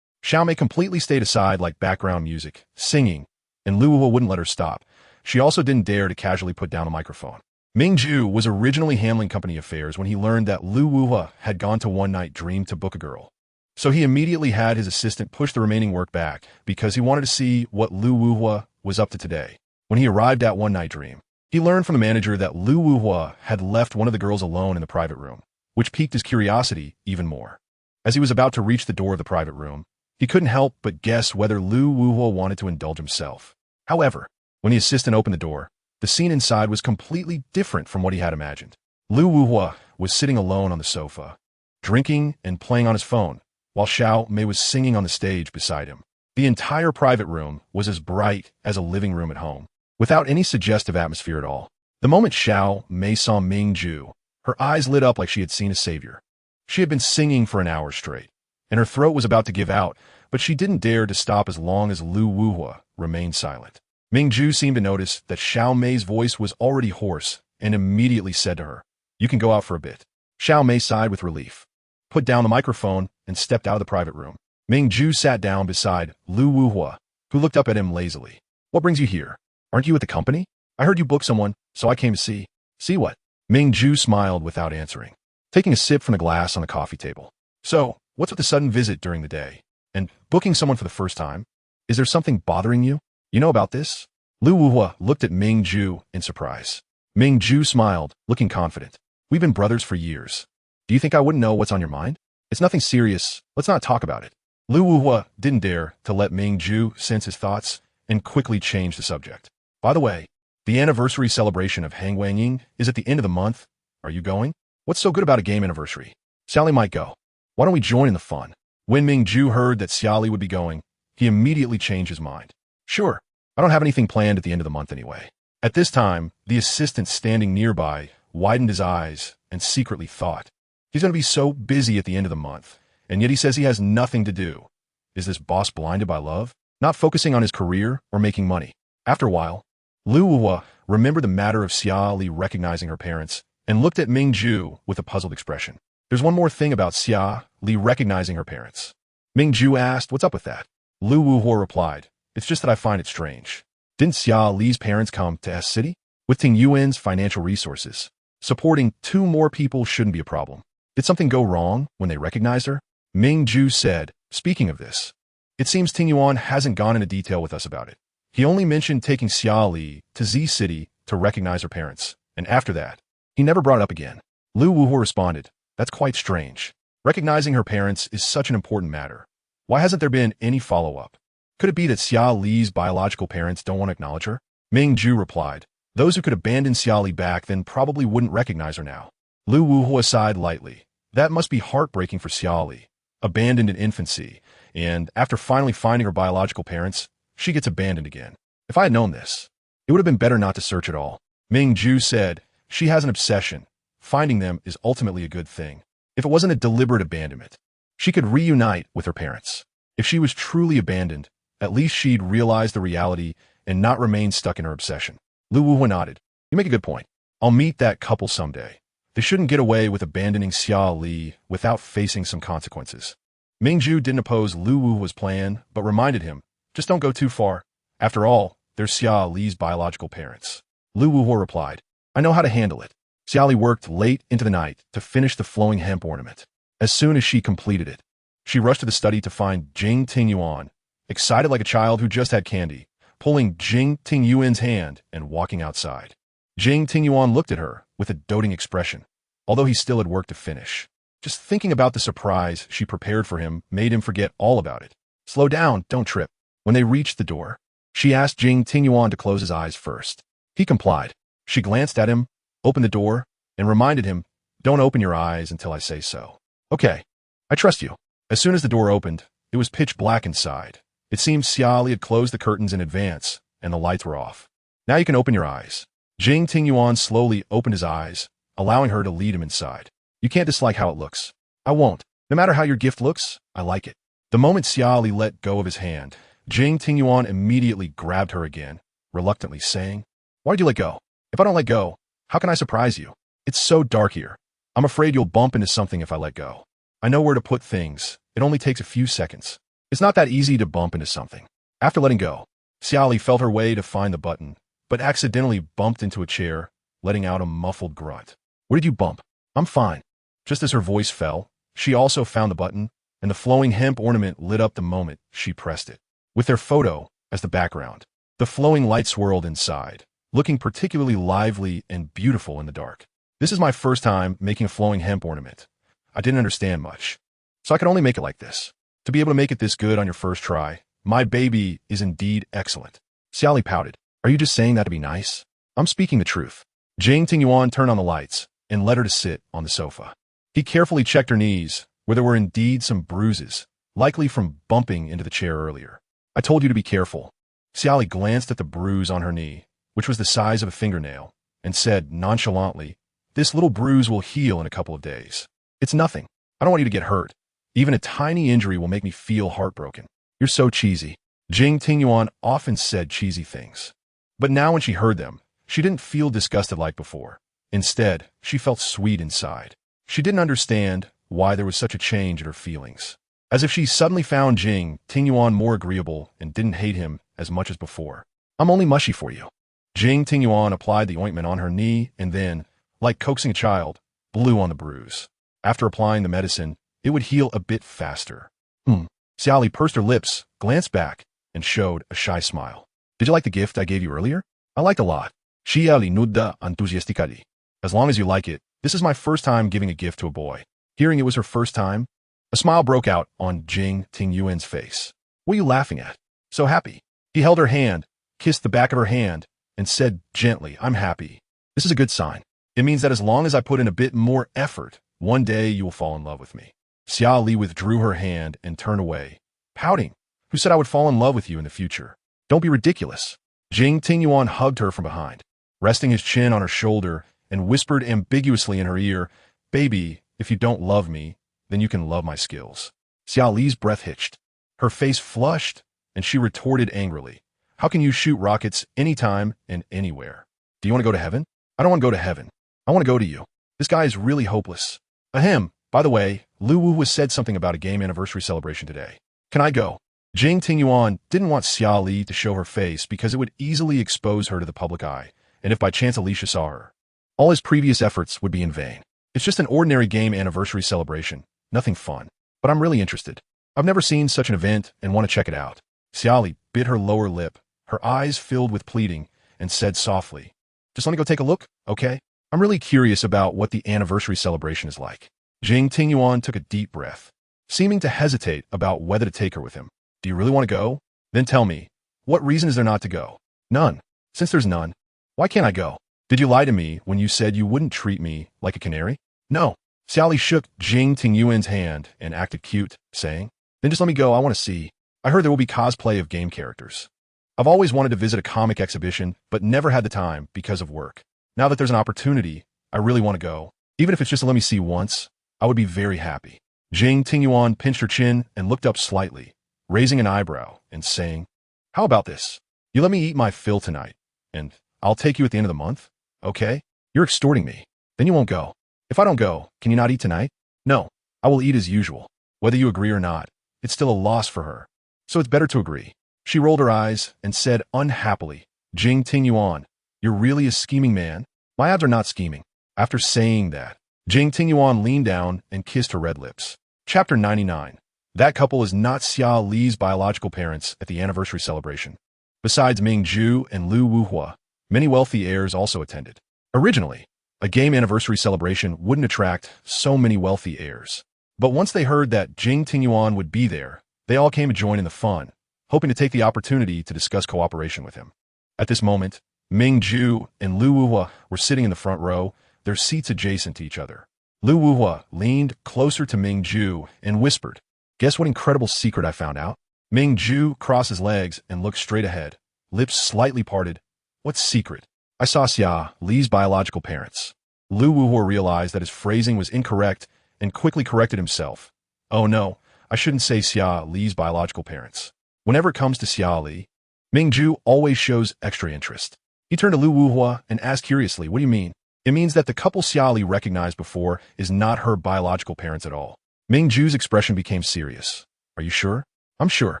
Xiao Mei completely stayed aside like background music, singing, and Lu Wuhua wouldn't let her stop. She also didn't dare to casually put down a microphone. Ming Ju was originally handling company affairs when he learned that Lu Wuhua had gone to One Night Dream to book a girl. So he immediately had his assistant push the remaining work back because he wanted to see what Lu Wuhua was up to today. When he arrived at One Night Dream, he learned from the manager that Lu Wuhua had left one of the girls alone in the private room, which piqued his curiosity even more. As he was about to reach the door of the private room, he couldn't help but guess whether Lu Wuhua wanted to indulge himself. However, when the assistant opened the door, the scene inside was completely different from what he had imagined. Lu Wuhua was sitting alone on the sofa, drinking and playing on his phone, while Xiao Mei was singing on the stage beside him. The entire private room was as bright as a living room at home, without any suggestive atmosphere at all. The moment Xiao Mei saw Ming Ju, her eyes lit up like she had seen a savior. She had been singing for an hour straight, and her throat was about to give out, but she didn't dare to stop as long as Lu Wuhua remained silent. Ming Ju seemed to notice that Xiao Mei's voice was already hoarse and immediately said to her, "You can go out for a bit." Xiao Mei sighed with relief, put down the microphone, and stepped out of the private room. Ming Ju sat down beside Lu Wuhua, who looked up at him lazily. "What brings you here? Aren't you at the company? I heard you booked someone, so I came to see." "See what?" Ming Ju smiled without answering, taking a sip from the glass on the coffee table. "So, what's with the sudden visit during the day? And booking someone for the first time? Is there something bothering you? You know about this?" Lu Wuhua looked at Ming Ju in surprise. Ming Ju smiled, looking confident. "We've been brothers for years. Do you think I wouldn't know what's on your mind? It's nothing serious. Let's not talk about it." Lu Wuhua didn't dare to let Ming Ju sense his thoughts and quickly changed the subject. "By the way, the anniversary celebration of Hang Wangying is at the end of the month. Are you going? What's so good about a game anniversary? Xia Li might go. Why don't we join in the fun?" When Ming Ju heard that Xia Li would be going, he immediately changed his mind. "Sure. I don't have anything planned at the end of the month anyway." At this time, the assistant standing nearby widened his eyes and secretly thought, "He's going to be so busy at the end of the month, and yet he says he has nothing to do. Is this boss blinded by love? Not focusing on his career or making money?" After a while, Lu Wuhua remembered the matter of Xia Li recognizing her parents and looked at Ming Ju with a puzzled expression. "There's one more thing about Xia Li recognizing her parents." Ming Ju asked, "What's up with that?" Lu Wuhua replied, "It's just that I find it strange. Didn't Xia Li's parents come to S City? With Ting Yuan's financial resources, supporting 2 more people shouldn't be a problem. Did something go wrong when they recognized her?" Ming Ju said, "Speaking of this, it seems Ting Yuan hasn't gone into detail with us about it. He only mentioned taking Xia Li to Z City to recognize her parents, and after that, he never brought it up again." Lu Wuhua responded, "That's quite strange. Recognizing her parents is such an important matter. Why hasn't there been any follow-up? Could it be that Xia Li's biological parents don't want to acknowledge her?" Ming Ju replied, "Those who could abandon Xia Li back then probably wouldn't recognize her now." Lu Wuhua sighed lightly. That must be heartbreaking for Xia Li, abandoned in infancy, and after finally finding her biological parents, she gets abandoned again. "If I had known this, it would have been better not to search at all." Ming Ju said, "She has an obsession. Finding them is ultimately a good thing. If it wasn't a deliberate abandonment, she could reunite with her parents." If she was truly abandoned, at least she'd realize the reality and not remain stuck in her obsession. Lu Wuhua nodded. You make a good point. I'll meet that couple someday. They shouldn't get away with abandoning Xia Li without facing some consequences. Mingju didn't oppose Lu Wuhua's plan, but reminded him, just don't go too far. After all, they're Xia Li's biological parents. Lu Wuhua replied, I know how to handle it. Xia Li worked late into the night to finish the flowing hemp ornament. As soon as she completed it, she rushed to the study to find Jing Tingyuan, excited like a child who just had candy, pulling Jing Tingyuan's hand and walking outside. Jing Tingyuan looked at her with a doting expression, although he still had work to finish. Just thinking about the surprise she prepared for him made him forget all about it. Slow down, don't trip. When they reached the door, she asked Jing Tingyuan to close his eyes first. He complied. She glanced at him, opened the door, and reminded him, don't open your eyes until I say so. Okay, I trust you. As soon as the door opened, it was pitch black inside. It seemed Xia Li had closed the curtains in advance, and the lights were off. Now you can open your eyes. Jing Tingyuan slowly opened his eyes, allowing her to lead him inside. You can't dislike how it looks. I won't. No matter how your gift looks, I like it. The moment Xia Li let go of his hand, Jing Tingyuan immediately grabbed her again, reluctantly saying, Why'd you let go? If I don't let go, how can I surprise you? It's so dark here. I'm afraid you'll bump into something if I let go. I know where to put things. It only takes a few seconds. It's not that easy to bump into something. After letting go, Xia Li felt her way to find the button, but accidentally bumped into a chair, letting out a muffled grunt. Where did you bump? I'm fine. Just as her voice fell, she also found the button, and the flowing hemp ornament lit up the moment she pressed it. With their photo as the background, the flowing light swirled inside, looking particularly lively and beautiful in the dark. This is my first time making a flowing hemp ornament. I didn't understand much, so I could only make it like this. To be able to make it this good on your first try, my baby is indeed excellent. Xia Li pouted. Are you just saying that to be nice? I'm speaking the truth. Jing Tingyuan turned on the lights and led her to sit on the sofa. He carefully checked her knees, where there were indeed some bruises, likely from bumping into the chair earlier. I told you to be careful. Xia Li glanced at the bruise on her knee, which was the size of a fingernail, and said nonchalantly, This little bruise will heal in a couple of days. It's nothing. I don't want you to get hurt. Even a tiny injury will make me feel heartbroken. You're so cheesy. Jing Tingyuan often said cheesy things. But now when she heard them, she didn't feel disgusted like before. Instead, she felt sweet inside. She didn't understand why there was such a change in her feelings. As if she suddenly found Jing Tingyuan more agreeable and didn't hate him as much as before. I'm only mushy for you. Jing Tingyuan applied the ointment on her knee and then, like coaxing a child, blew on the bruise. After applying the medicine, it would heal a bit faster. Xia Li pursed her lips, glanced back, and showed a shy smile. Did you like the gift I gave you earlier? I liked a lot. Xia Li nudda enthusiastically. As long as you like it, this is my first time giving a gift to a boy. Hearing it was her first time, a smile broke out on Jing Tingyuan's face. What are you laughing at? So happy. He held her hand, kissed the back of her hand, and said gently, I'm happy. This is a good sign. It means that as long as I put in a bit more effort, one day you will fall in love with me. Xia Li withdrew her hand and turned away, pouting. Who said I would fall in love with you in the future? Don't be ridiculous. Jing Tingyuan hugged her from behind, resting his chin on her shoulder, and whispered ambiguously in her ear, Baby, if you don't love me, then you can love my skills. Xia Li's breath hitched. Her face flushed, and she retorted angrily, How can you shoot rockets anytime and anywhere? Do you want to go to heaven? I don't want to go to heaven. I want to go to you. This guy is really hopeless. Ahem. By the way, Lu Wuhua said something about a game anniversary celebration today. Can I go? Jing Tingyuan didn't want Xia Li to show her face because it would easily expose her to the public eye, and if by chance Alicia saw her, all his previous efforts would be in vain. It's just an ordinary game anniversary celebration, nothing fun, but I'm really interested. I've never seen such an event and want to check it out. Xia Li bit her lower lip, her eyes filled with pleading, and said softly, Just let me go take a look, okay? I'm really curious about what the anniversary celebration is like. Jing Tingyuan took a deep breath, seeming to hesitate about whether to take her with him. Do you really want to go? Then tell me, what reason is there not to go? None. Since there's none, why can't I go? Did you lie to me when you said you wouldn't treat me like a canary? No. Xia Li shook Jing Tingyuan's hand and acted cute, saying, Then just let me go, I want to see. I heard there will be cosplay of game characters. I've always wanted to visit a comic exhibition, but never had the time because of work. Now that there's an opportunity, I really want to go. Even if it's just to let me see once, I would be very happy. Jing Tingyuan pinched her chin and looked up slightly, raising an eyebrow and saying, "How about this? You let me eat my fill tonight, and I'll take you at the end of the month, okay? You're extorting me. Then you won't go. If I don't go, can you not eat tonight? No, I will eat as usual. Whether you agree or not, it's still a loss for her. So it's better to agree." She rolled her eyes and said unhappily, "Jing Tingyuan, you're really a scheming man?" "My abs are not scheming." After saying that, Jing Tingyuan leaned down and kissed her red lips. Chapter 99. That couple is not Xia Li's biological parents at the anniversary celebration. Besides Ming Zhu and Lu Wuhua, many wealthy heirs also attended. Originally, a game anniversary celebration wouldn't attract so many wealthy heirs. But once they heard that Jing Tingyuan would be there, they all came to join in the fun, hoping to take the opportunity to discuss cooperation with him. At this moment, Ming Zhu and Lu Wuhua were sitting in the front row, their seats adjacent to each other. Lu Wuhua leaned closer to Ming Zhu and whispered, "Guess what incredible secret I found out?" Ming Zhu crossed his legs and looked straight ahead, lips slightly parted. "What secret?" "I saw Xia Li's biological parents." Lu Wuhua realized that his phrasing was incorrect and quickly corrected himself. "Oh no, I shouldn't say Xia Li's biological parents. Whenever it comes to Xia Li, Ming Zhu always shows extra interest." He turned to Lu Wuhua and asked curiously, "What do you mean?" "It means that the couple Xia Li recognized before is not her biological parents at all." Ming Zhu's expression became serious. "Are you sure?" "I'm sure.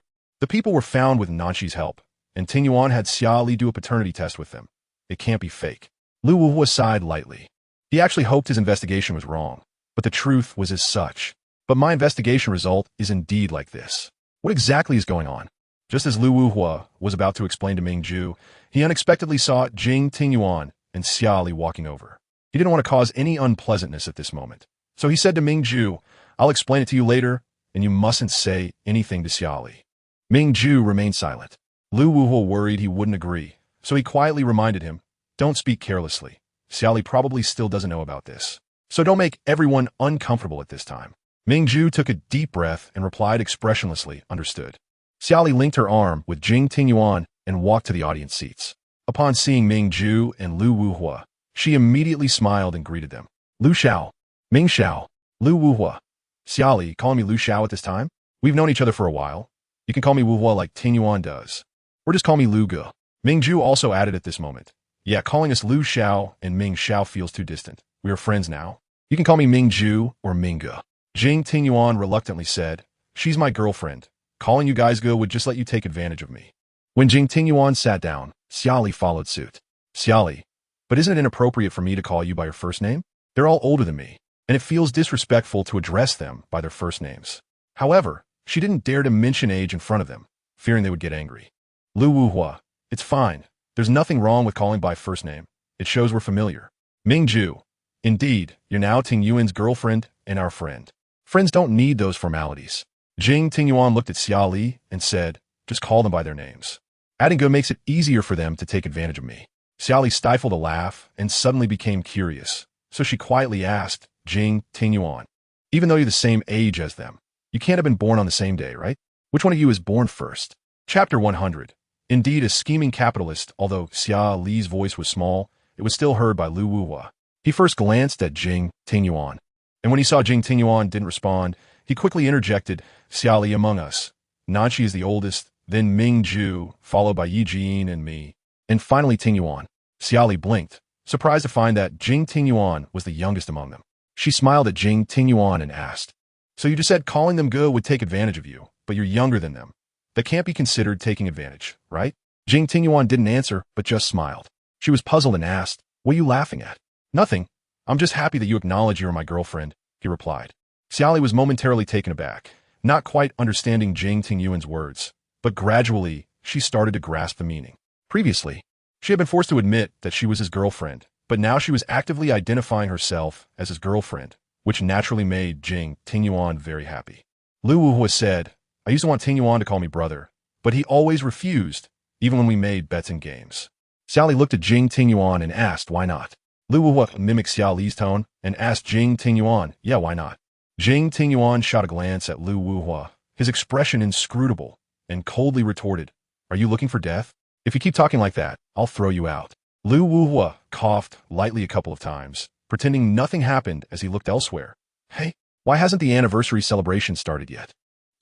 The people were found with Nanshi's help, and Tingyuan had Xia Li do a paternity test with them. It can't be fake." Lu Wuhua sighed lightly. He actually hoped his investigation was wrong, but the truth was as such. "But my investigation result is indeed like this. What exactly is going on?" Just as Lu Wuhua was about to explain to Ming Zhu, he unexpectedly saw Jing Tingyuan and Xia Li walking over. He didn't want to cause any unpleasantness at this moment, so he said to Ming Zhu, "I'll explain it to you later, and you mustn't say anything to Xia Li." Ming Zhu remained silent. Lu Wuhua worried he wouldn't agree, so he quietly reminded him, "Don't speak carelessly. Xia Li probably still doesn't know about this, so don't make everyone uncomfortable at this time." Ming Zhu took a deep breath and replied expressionlessly, "Understood." Xia Li linked her arm with Jing Tingyuan and walked to the audience seats. Upon seeing Ming Zhu and Lu Wuhua, she immediately smiled and greeted them. "Lu Xiao, Ming Xiao, Lu Wuhua." "Xia Li, calling me Lu Xiao at this time? We've known each other for a while. You can call me Wuhua like Tingyuan does. Or just call me Lu Ge." Ming Zhu also added at this moment, "Yeah, calling us Lu Xiao and Ming Xiao feels too distant. We are friends now. You can call me Ming Zhu or Ming Ge." Jing Tingyuan reluctantly said, "She's my girlfriend. Calling you guys Ge would just let you take advantage of me." When Jing Tingyuan sat down, Xia Li followed suit. "Xia Li, but isn't it inappropriate for me to call you by your first name? They're all older than me, and it feels disrespectful to address them by their first names." However, she didn't dare to mention age in front of them, fearing they would get angry. "Lu Wuhua, it's fine. There's nothing wrong with calling by first name. It shows we're familiar." Ming Zhu, "Indeed, you're now Tingyuan's girlfriend and our friend. Friends don't need those formalities." Jing Tingyuan looked at Xia Li and said, "Just call them by their names. Adding Ge makes it easier for them to take advantage of me." Xia Li stifled a laugh and suddenly became curious, so she quietly asked Jing Tingyuan, "Even though you're the same age as them, you can't have been born on the same day, right? Which one of you is born first?" Chapter 100. Indeed, a scheming capitalist, although Xia Li's voice was small, it was still heard by Lu Wuhua. He first glanced at Jing Tingyuan, and when he saw Jing Tingyuan didn't respond, he quickly interjected, "Xia Li among us. Nanshi is the oldest, then Ming Zhu, followed by Yi Jin and me, and finally Tingyuan." Xia Li blinked, surprised to find that Jing Tingyuan was the youngest among them. She smiled at Jing Tingyuan and asked, "So you just said calling them Ge would take advantage of you, but you're younger than them. That can't be considered taking advantage, right?" Jing Tingyuan didn't answer, but just smiled. She was puzzled and asked, "What are you laughing at?" "Nothing. I'm just happy that you acknowledge you're my girlfriend," he replied. Xia Li was momentarily taken aback, not quite understanding Jing Tingyuan's words, but gradually she started to grasp the meaning. Previously, she had been forced to admit that she was his girlfriend, but now she was actively identifying herself as his girlfriend, which naturally made Jing Tingyuan very happy. Lu Wuhua said, "I used to want Tingyuan to call me brother, but he always refused, even when we made bets and games." Xia Li looked at Jing Tingyuan and asked, "Why not?" Lu Wuhua mimicked Xia Li's tone and asked Jing Tingyuan, "Yeah, why not?" Jing Tingyuan shot a glance at Lu Wuhua, his expression inscrutable, and coldly retorted, "Are you looking for death? If you keep talking like that, I'll throw you out." Lu Wuhua coughed lightly a couple of times, pretending nothing happened as he looked elsewhere. "Hey, why hasn't the anniversary celebration started yet?"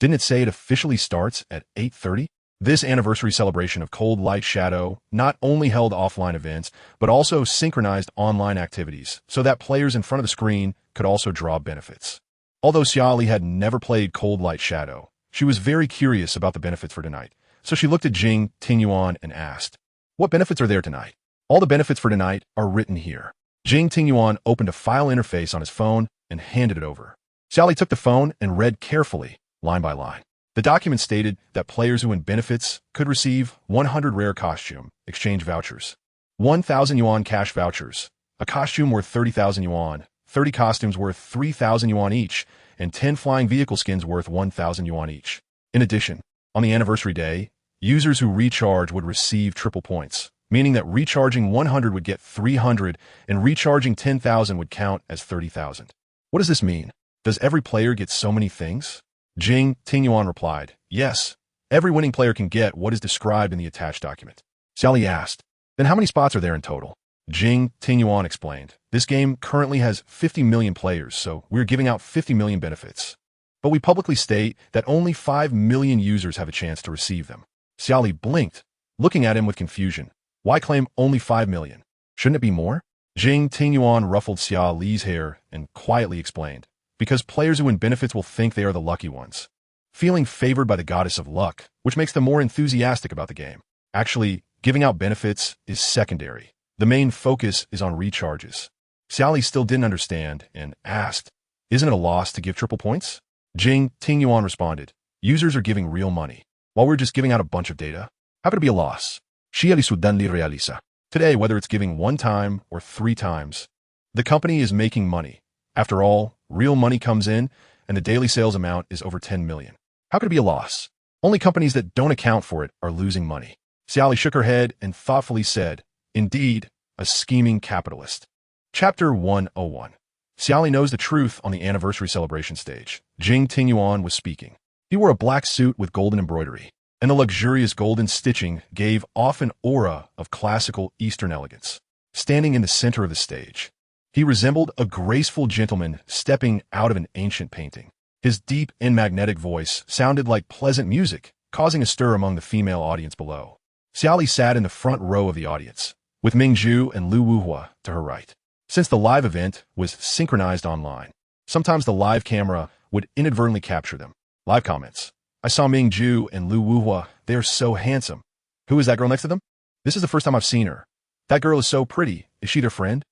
Didn't it say it officially starts at 8:30? This anniversary celebration of Cold Light Shadow not only held offline events, but also synchronized online activities so that players in front of the screen could also draw benefits. Although Xia Li had never played Cold Light Shadow, she was very curious about the benefits for tonight. So she looked at Jing Tingyuan and asked, "What benefits are there tonight?" "All the benefits for tonight are written here." Jing Tingyuan opened a file interface on his phone and handed it over. Xia Li took the phone and read carefully, line by line. The document stated that players who win benefits could receive 100 rare costume exchange vouchers, 1,000 yuan cash vouchers, a costume worth 30,000 yuan, 30 costumes worth 3,000 yuan each, and 10 flying vehicle skins worth 1,000 yuan each. In addition, on the anniversary day, users who recharge would receive triple points, meaning that recharging 100 would get 300 and recharging 10,000 would count as 30,000. What does this mean? Does every player get so many things? Jing Tingyuan replied, "Yes, every winning player can get what is described in the attached document." Xia Li asked, "Then how many spots are there in total?" Jing Tingyuan explained, "This game currently has 50 million players, so we're giving out 50 million benefits. But we publicly state that only 5 million users have a chance to receive them." Xia Li blinked, looking at him with confusion. Why claim only 5 million? Shouldn't it be more? Jing Tingyuan ruffled Xia Li's hair and quietly explained, "Because players who win benefits will think they are the lucky ones, feeling favored by the goddess of luck, which makes them more enthusiastic about the game. Actually, giving out benefits is secondary. The main focus is on recharges." Xia Li still didn't understand and asked, "Isn't it a loss to give triple points?" Jing Tingyuan responded, "Users are giving real money, while we're just giving out a bunch of data. How could it be a loss? Xia Li sudan li realiza. Today, whether it's giving 1 time or 3 times, the company is making money. After all, real money comes in, and the daily sales amount is over 10 million. How could it be a loss? Only companies that don't account for it are losing money." Xia Li shook her head and thoughtfully said, "Indeed, a scheming capitalist." Chapter 101. Xia Li knows the truth on the anniversary celebration stage. Jing Tingyuan was speaking. He wore a black suit with golden embroidery, and the luxurious golden stitching gave off an aura of classical Eastern elegance. Standing in the center of the stage, he resembled a graceful gentleman stepping out of an ancient painting. His deep and magnetic voice sounded like pleasant music, causing a stir among the female audience below. Xia Li sat in the front row of the audience, with Ming Zhu and Lu Wuhua to her right. Since the live event was synchronized online, sometimes the live camera would inadvertently capture them. Live comments. "I saw Ming Zhu and Lu Wuhua. They are so handsome. Who is that girl next to them? This is the first time I've seen her. That girl is so pretty. Is she their friend?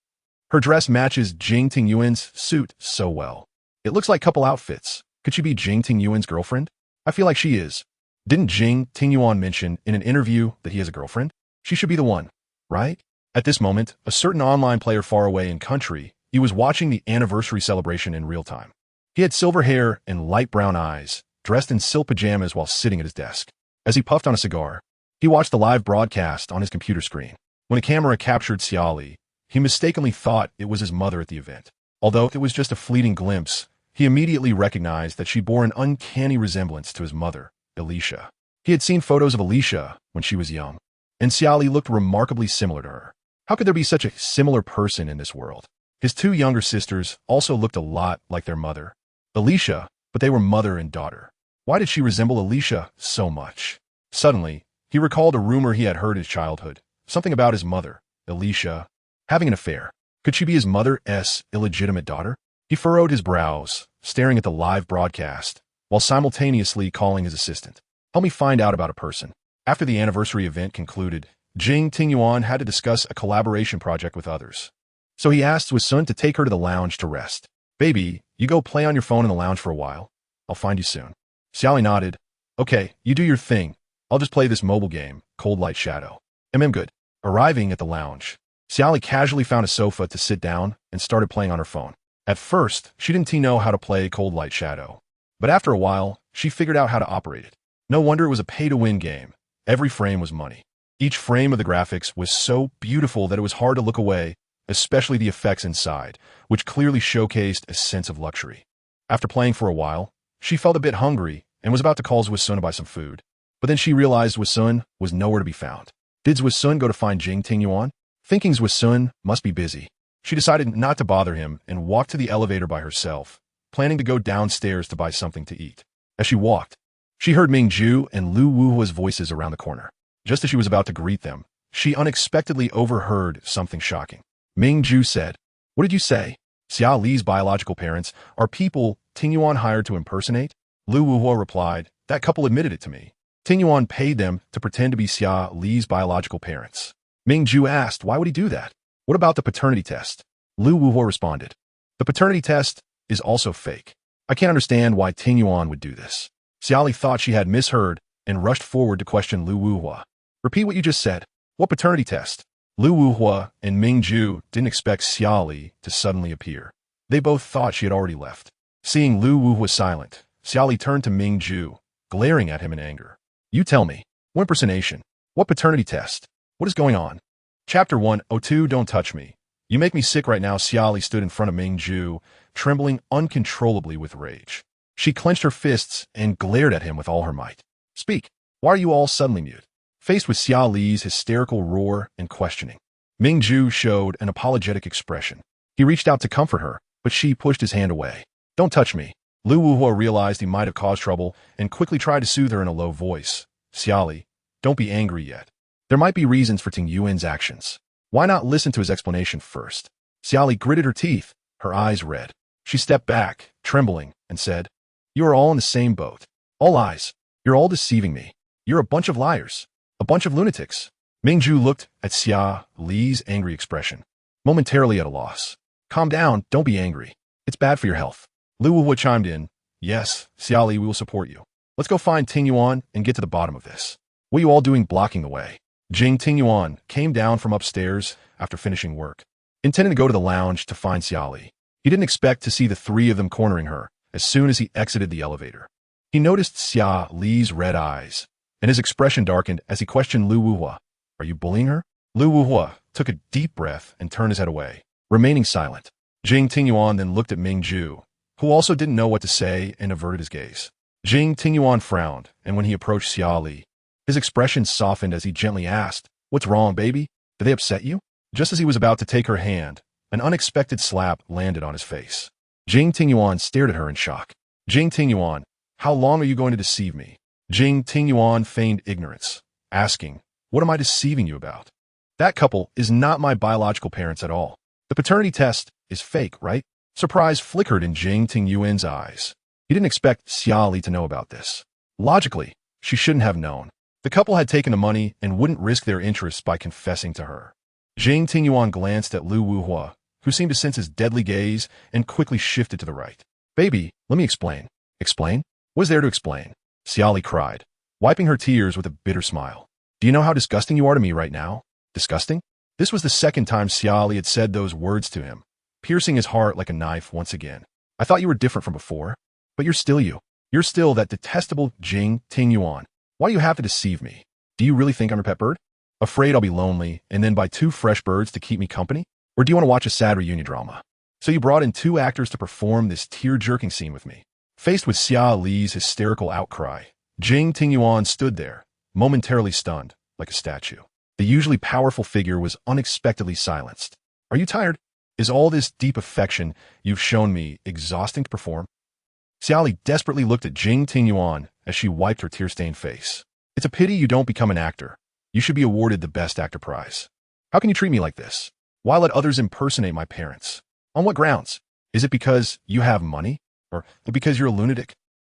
Her dress matches Jing Tingyuan's suit so well. It looks like couple outfits. Could she be Jing Tingyuan's girlfriend? I feel like she is. Didn't Jing Tingyuan mention in an interview that he has a girlfriend? She should be the one, right?" At this moment, a certain online player far away in country, he was watching the anniversary celebration in real time. He had silver hair and light brown eyes, dressed in silk pajamas while sitting at his desk. As he puffed on a cigar, he watched the live broadcast on his computer screen. When a camera captured Xia Li, he mistakenly thought it was his mother at the event. Although it was just a fleeting glimpse, he immediately recognized that she bore an uncanny resemblance to his mother, Alicia. He had seen photos of Alicia when she was young, and Xia Li looked remarkably similar to her. How could there be such a similar person in this world? His 2 younger sisters also looked a lot like their mother, Alicia, but they were mother and daughter. Why did she resemble Alicia so much? Suddenly, he recalled a rumor he had heard in his childhood, something about his mother, Alicia, having an affair. Could she be his mother's illegitimate daughter? He furrowed his brows, staring at the live broadcast, while simultaneously calling his assistant. "Help me find out about a person." After the anniversary event concluded, Jing Tingyuan had to discuss a collaboration project with others. So he asked Sun to take her to the lounge to rest. "Baby, you go play on your phone in the lounge for a while. I'll find you soon." Xia Li nodded. "Okay, you do your thing. I'll just play this mobile game, Cold Light Shadow." Good. Arriving at the lounge, Xia Li casually found a sofa to sit down and started playing on her phone. At first, she didn't know how to play Cold Light Shadow, but after a while, she figured out how to operate it. No wonder it was a pay-to-win game. Every frame was money. Each frame of the graphics was so beautiful that it was hard to look away, especially the effects inside, which clearly showcased a sense of luxury. After playing for a while, she felt a bit hungry and was about to call Sun to buy some food. But then she realized Sun was nowhere to be found. Did Sun go to find Jing Tingyuan? Thinking Sun must be busy, she decided not to bother him and walked to the elevator by herself, planning to go downstairs to buy something to eat. As she walked, she heard Ming Ju and Lu Wuhua's voices around the corner. Just as she was about to greet them, she unexpectedly overheard something shocking. Ming Ju said, "What did you say? Xia Li's biological parents are people Ting Yuan hired to impersonate?" Lu Wuhua replied, "That couple admitted it to me. Ting Yuan paid them to pretend to be Xia Li's biological parents." Ming Ju asked, "Why would he do that? What about the paternity test?" Lu Wuhua responded, "The paternity test is also fake. I can't understand why Ting Yuan would do this." Xia Li thought she had misheard and rushed forward to question Lu Wuhua. "Repeat what you just said. What paternity test?" Lu Wuhua and Ming Ju didn't expect Xia Li to suddenly appear. They both thought she had already left. Seeing Lu Wuhua silent, Xia Li turned to Ming Ju, glaring at him in anger. "You tell me. What impersonation? What paternity test? What is going on?" Chapter 102 Don't Touch Me. "You make me sick right now." Xia Li stood in front of Ming Ju, trembling uncontrollably with rage. She clenched her fists and glared at him with all her might. "Speak. Why are you all suddenly mute?" Faced with Xia Li's hysterical roar and questioning, Ming Ju showed an apologetic expression. He reached out to comfort her, but she pushed his hand away. "Don't touch me." Lu Wuhua realized he might have caused trouble and quickly tried to soothe her in a low voice. "Xia Li, don't be angry yet. There might be reasons for Ting Yuan's actions. Why not listen to his explanation first?" Xia Li gritted her teeth, her eyes red. She stepped back, trembling, and said, "You are all in the same boat. All lies. You're all deceiving me. You're a bunch of liars. A bunch of lunatics." Ming Ju looked at Xia Li's angry expression, momentarily at a loss. "Calm down, don't be angry. It's bad for your health." Lu Wuhua chimed in, "Yes, Xia Li, we will support you. Let's go find Ting Yuan and get to the bottom of this. What are you all doing blocking the way?" Ting Yuan came down from upstairs after finishing work, intending to go to the lounge to find Xia Li. He didn't expect to see the three of them cornering her as soon as he exited the elevator. He noticed Xia Li's red eyes, and his expression darkened as he questioned Lu Wuhua. "Are you bullying her?" Lu Wuhua took a deep breath and turned his head away, remaining silent. Ting Yuan then looked at Ming Ju, who also didn't know what to say and averted his gaze. Ting Yuan frowned, and when he approached Xia Li, his expression softened as he gently asked, "What's wrong, baby? Did they upset you?" Just as he was about to take her hand, an unexpected slap landed on his face. Ting Yuan stared at her in shock. Ting Yuan, how long are you going to deceive me?" Ting Yuan feigned ignorance, asking, "What am I deceiving you about? That couple is not my biological parents at all. The paternity test is fake, right?" Surprise flickered in Ting Yuan's eyes. He didn't expect Xia Li to know about this. Logically, she shouldn't have known. The couple had taken the money and wouldn't risk their interests by confessing to her. Ting Yuan glanced at Lu Wuhua, who seemed to sense his deadly gaze and quickly shifted to the right. "Baby, let me explain." "Explain? What is there to explain?" Xia Li cried, wiping her tears with a bitter smile. "Do you know how disgusting you are to me right now?" Disgusting? This was the second time Xia Li had said those words to him, piercing his heart like a knife once again. "I thought you were different from before, but you're still you. You're still that detestable Ting Yuan. Why do you have to deceive me? Do you really think I'm your pet bird? Afraid I'll be lonely and then buy two fresh birds to keep me company? Or do you want to watch a sad reunion drama? So you brought in two actors to perform this tear-jerking scene with me." Faced with Xia Li's hysterical outcry, Ting Yuan stood there, momentarily stunned, like a statue. The usually powerful figure was unexpectedly silenced. "Are you tired? Is all this deep affection you've shown me exhausting to perform?" Xia Li desperately looked at Ting Yuan as she wiped her tear-stained face. "It's a pity you don't become an actor. You should be awarded the Best Actor prize. How can you treat me like this? Why let others impersonate my parents? On what grounds? Is it because you have money? Or because you're a lunatic?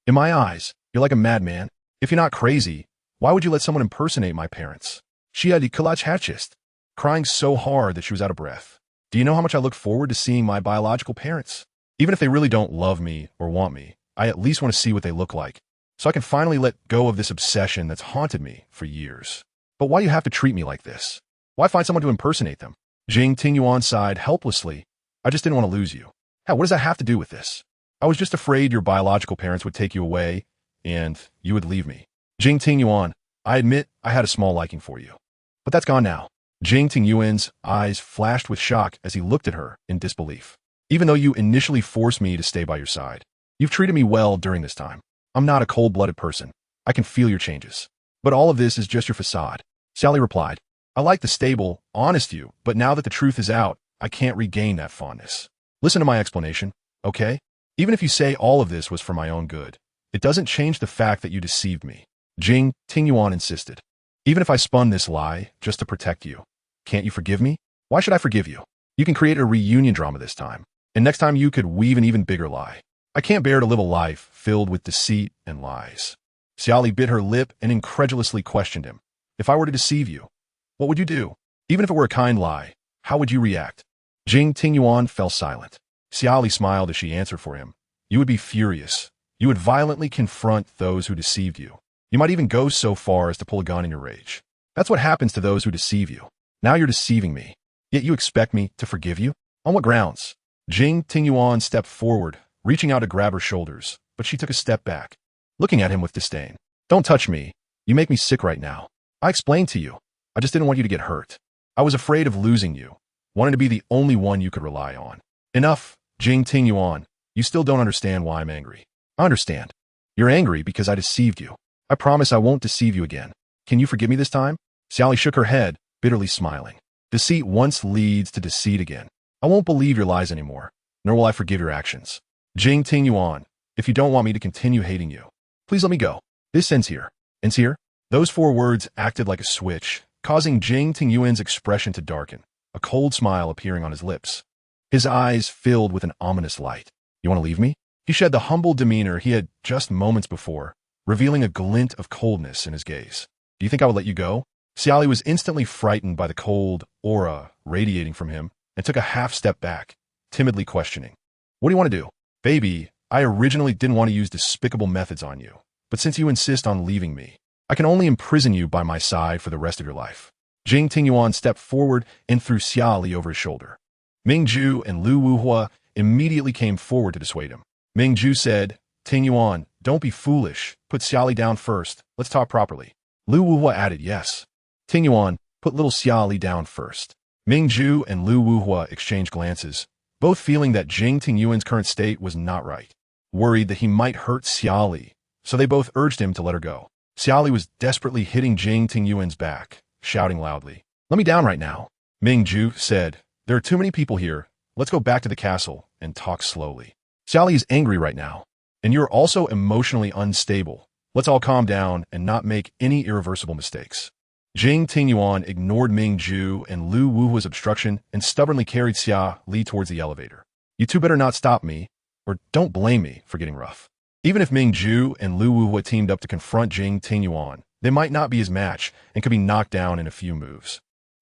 In my eyes, you're like a madman. If you're not crazy, why would you let someone impersonate my parents?" Xia Li hatched, crying so hard that she was out of breath. "Do you know how much I look forward to seeing my biological parents? Even if they really don't love me or want me, I at least want to see what they look like, so I can finally let go of this obsession that's haunted me for years. But why do you have to treat me like this? Why find someone to impersonate them?" Ting Yuan sighed helplessly. "I just didn't want to lose you. Hell, what does that have to do with this? I was just afraid your biological parents would take you away, and you would leave me." Ting Yuan, I admit I had a small liking for you, but that's gone now." Ting Yuan's eyes flashed with shock as he looked at her in disbelief. "Even though you initially forced me to stay by your side, you've treated me well during this time. I'm not a cold-blooded person. I can feel your changes. But all of this is just your facade." Xia Li replied, "I like the stable, honest you, but now that the truth is out, I can't regain that fondness. Listen to my explanation, okay? Even if you say all of this was for my own good, It doesn't change the fact that you deceived me. Jing Tingyuan insisted. Even if I spun this lie just to protect you, can't you forgive me? Why should I forgive you? You can create a reunion drama this time, and next time you could weave an even bigger lie. I can't bear to live a life filled with deceit and lies. Xia Li bit her lip and incredulously questioned him. If I were to deceive you, what would you do? Even if it were a kind lie, how would you react? Jing Tingyuan fell silent. Xia Li smiled as she answered for him. You would be furious. You would violently confront those who deceived you. You might even go so far as to pull a gun in your rage. That's what happens to those who deceive you. Now you're deceiving me. Yet you expect me to forgive you? On what grounds? Jing Tingyuan stepped forward, reaching out to grab her shoulders, but she took a step back, looking at him with disdain. Don't touch me. You make me sick right now. I explained to you. I just didn't want you to get hurt. I was afraid of losing you, wanting to be the only one you could rely on. Enough, Jing Tingyuan. You still don't understand why I'm angry. I understand. You're angry because I deceived you. I promise I won't deceive you again. Can you forgive me this time? Xia Li shook her head, bitterly smiling. Deceit once leads to deceit again. I won't believe your lies anymore, nor will I forgive your actions. Jing Tingyuan, if you don't want me to continue hating you, please let me go. This ends here. Ends here? Those 4 words acted like a switch, causing Jing Tingyuan's expression to darken, a cold smile appearing on his lips. His eyes filled with an ominous light. You want to leave me? He shed the humble demeanor he had just moments before, revealing a glint of coldness in his gaze. Do you think I would let you go? Xia Li was instantly frightened by the cold aura radiating from him and took a half step back, timidly questioning. What do you want to do? Baby, I originally didn't want to use despicable methods on you, but since you insist on leaving me, I can only imprison you by my side for the rest of your life. Jing Tingyuan stepped forward and threw Xia Li over his shoulder. Ming Ju and Lu Wuhua immediately came forward to dissuade him. Ming Ju said, Tingyuan, don't be foolish. Put Xia Li down first. Let's talk properly. Lu Wuhua added, yes. Tingyuan, put little Xia Li down first. Ming Ju and Lu Wuhua exchanged glances, both feeling that Jing Tingyuan's current state was not right, worried that he might hurt Xia Li, so they both urged him to let her go. Xia Li was desperately hitting Jing Tingyuan's back, shouting loudly, Let me down right now. Ming Ju said, There are too many people here. Let's go back to the castle and talk slowly. Xia Li is angry right now, and you're also emotionally unstable. Let's all calm down and not make any irreversible mistakes. Jing Tingyuan ignored Ming Ju and Lu Wuhua's obstruction and stubbornly carried Xia Li towards the elevator. You two better not stop me, or don't blame me for getting rough. Even if Ming Ju and Lu Wuhua teamed up to confront Jing Tingyuan, they might not be his match and could be knocked down in a few moves.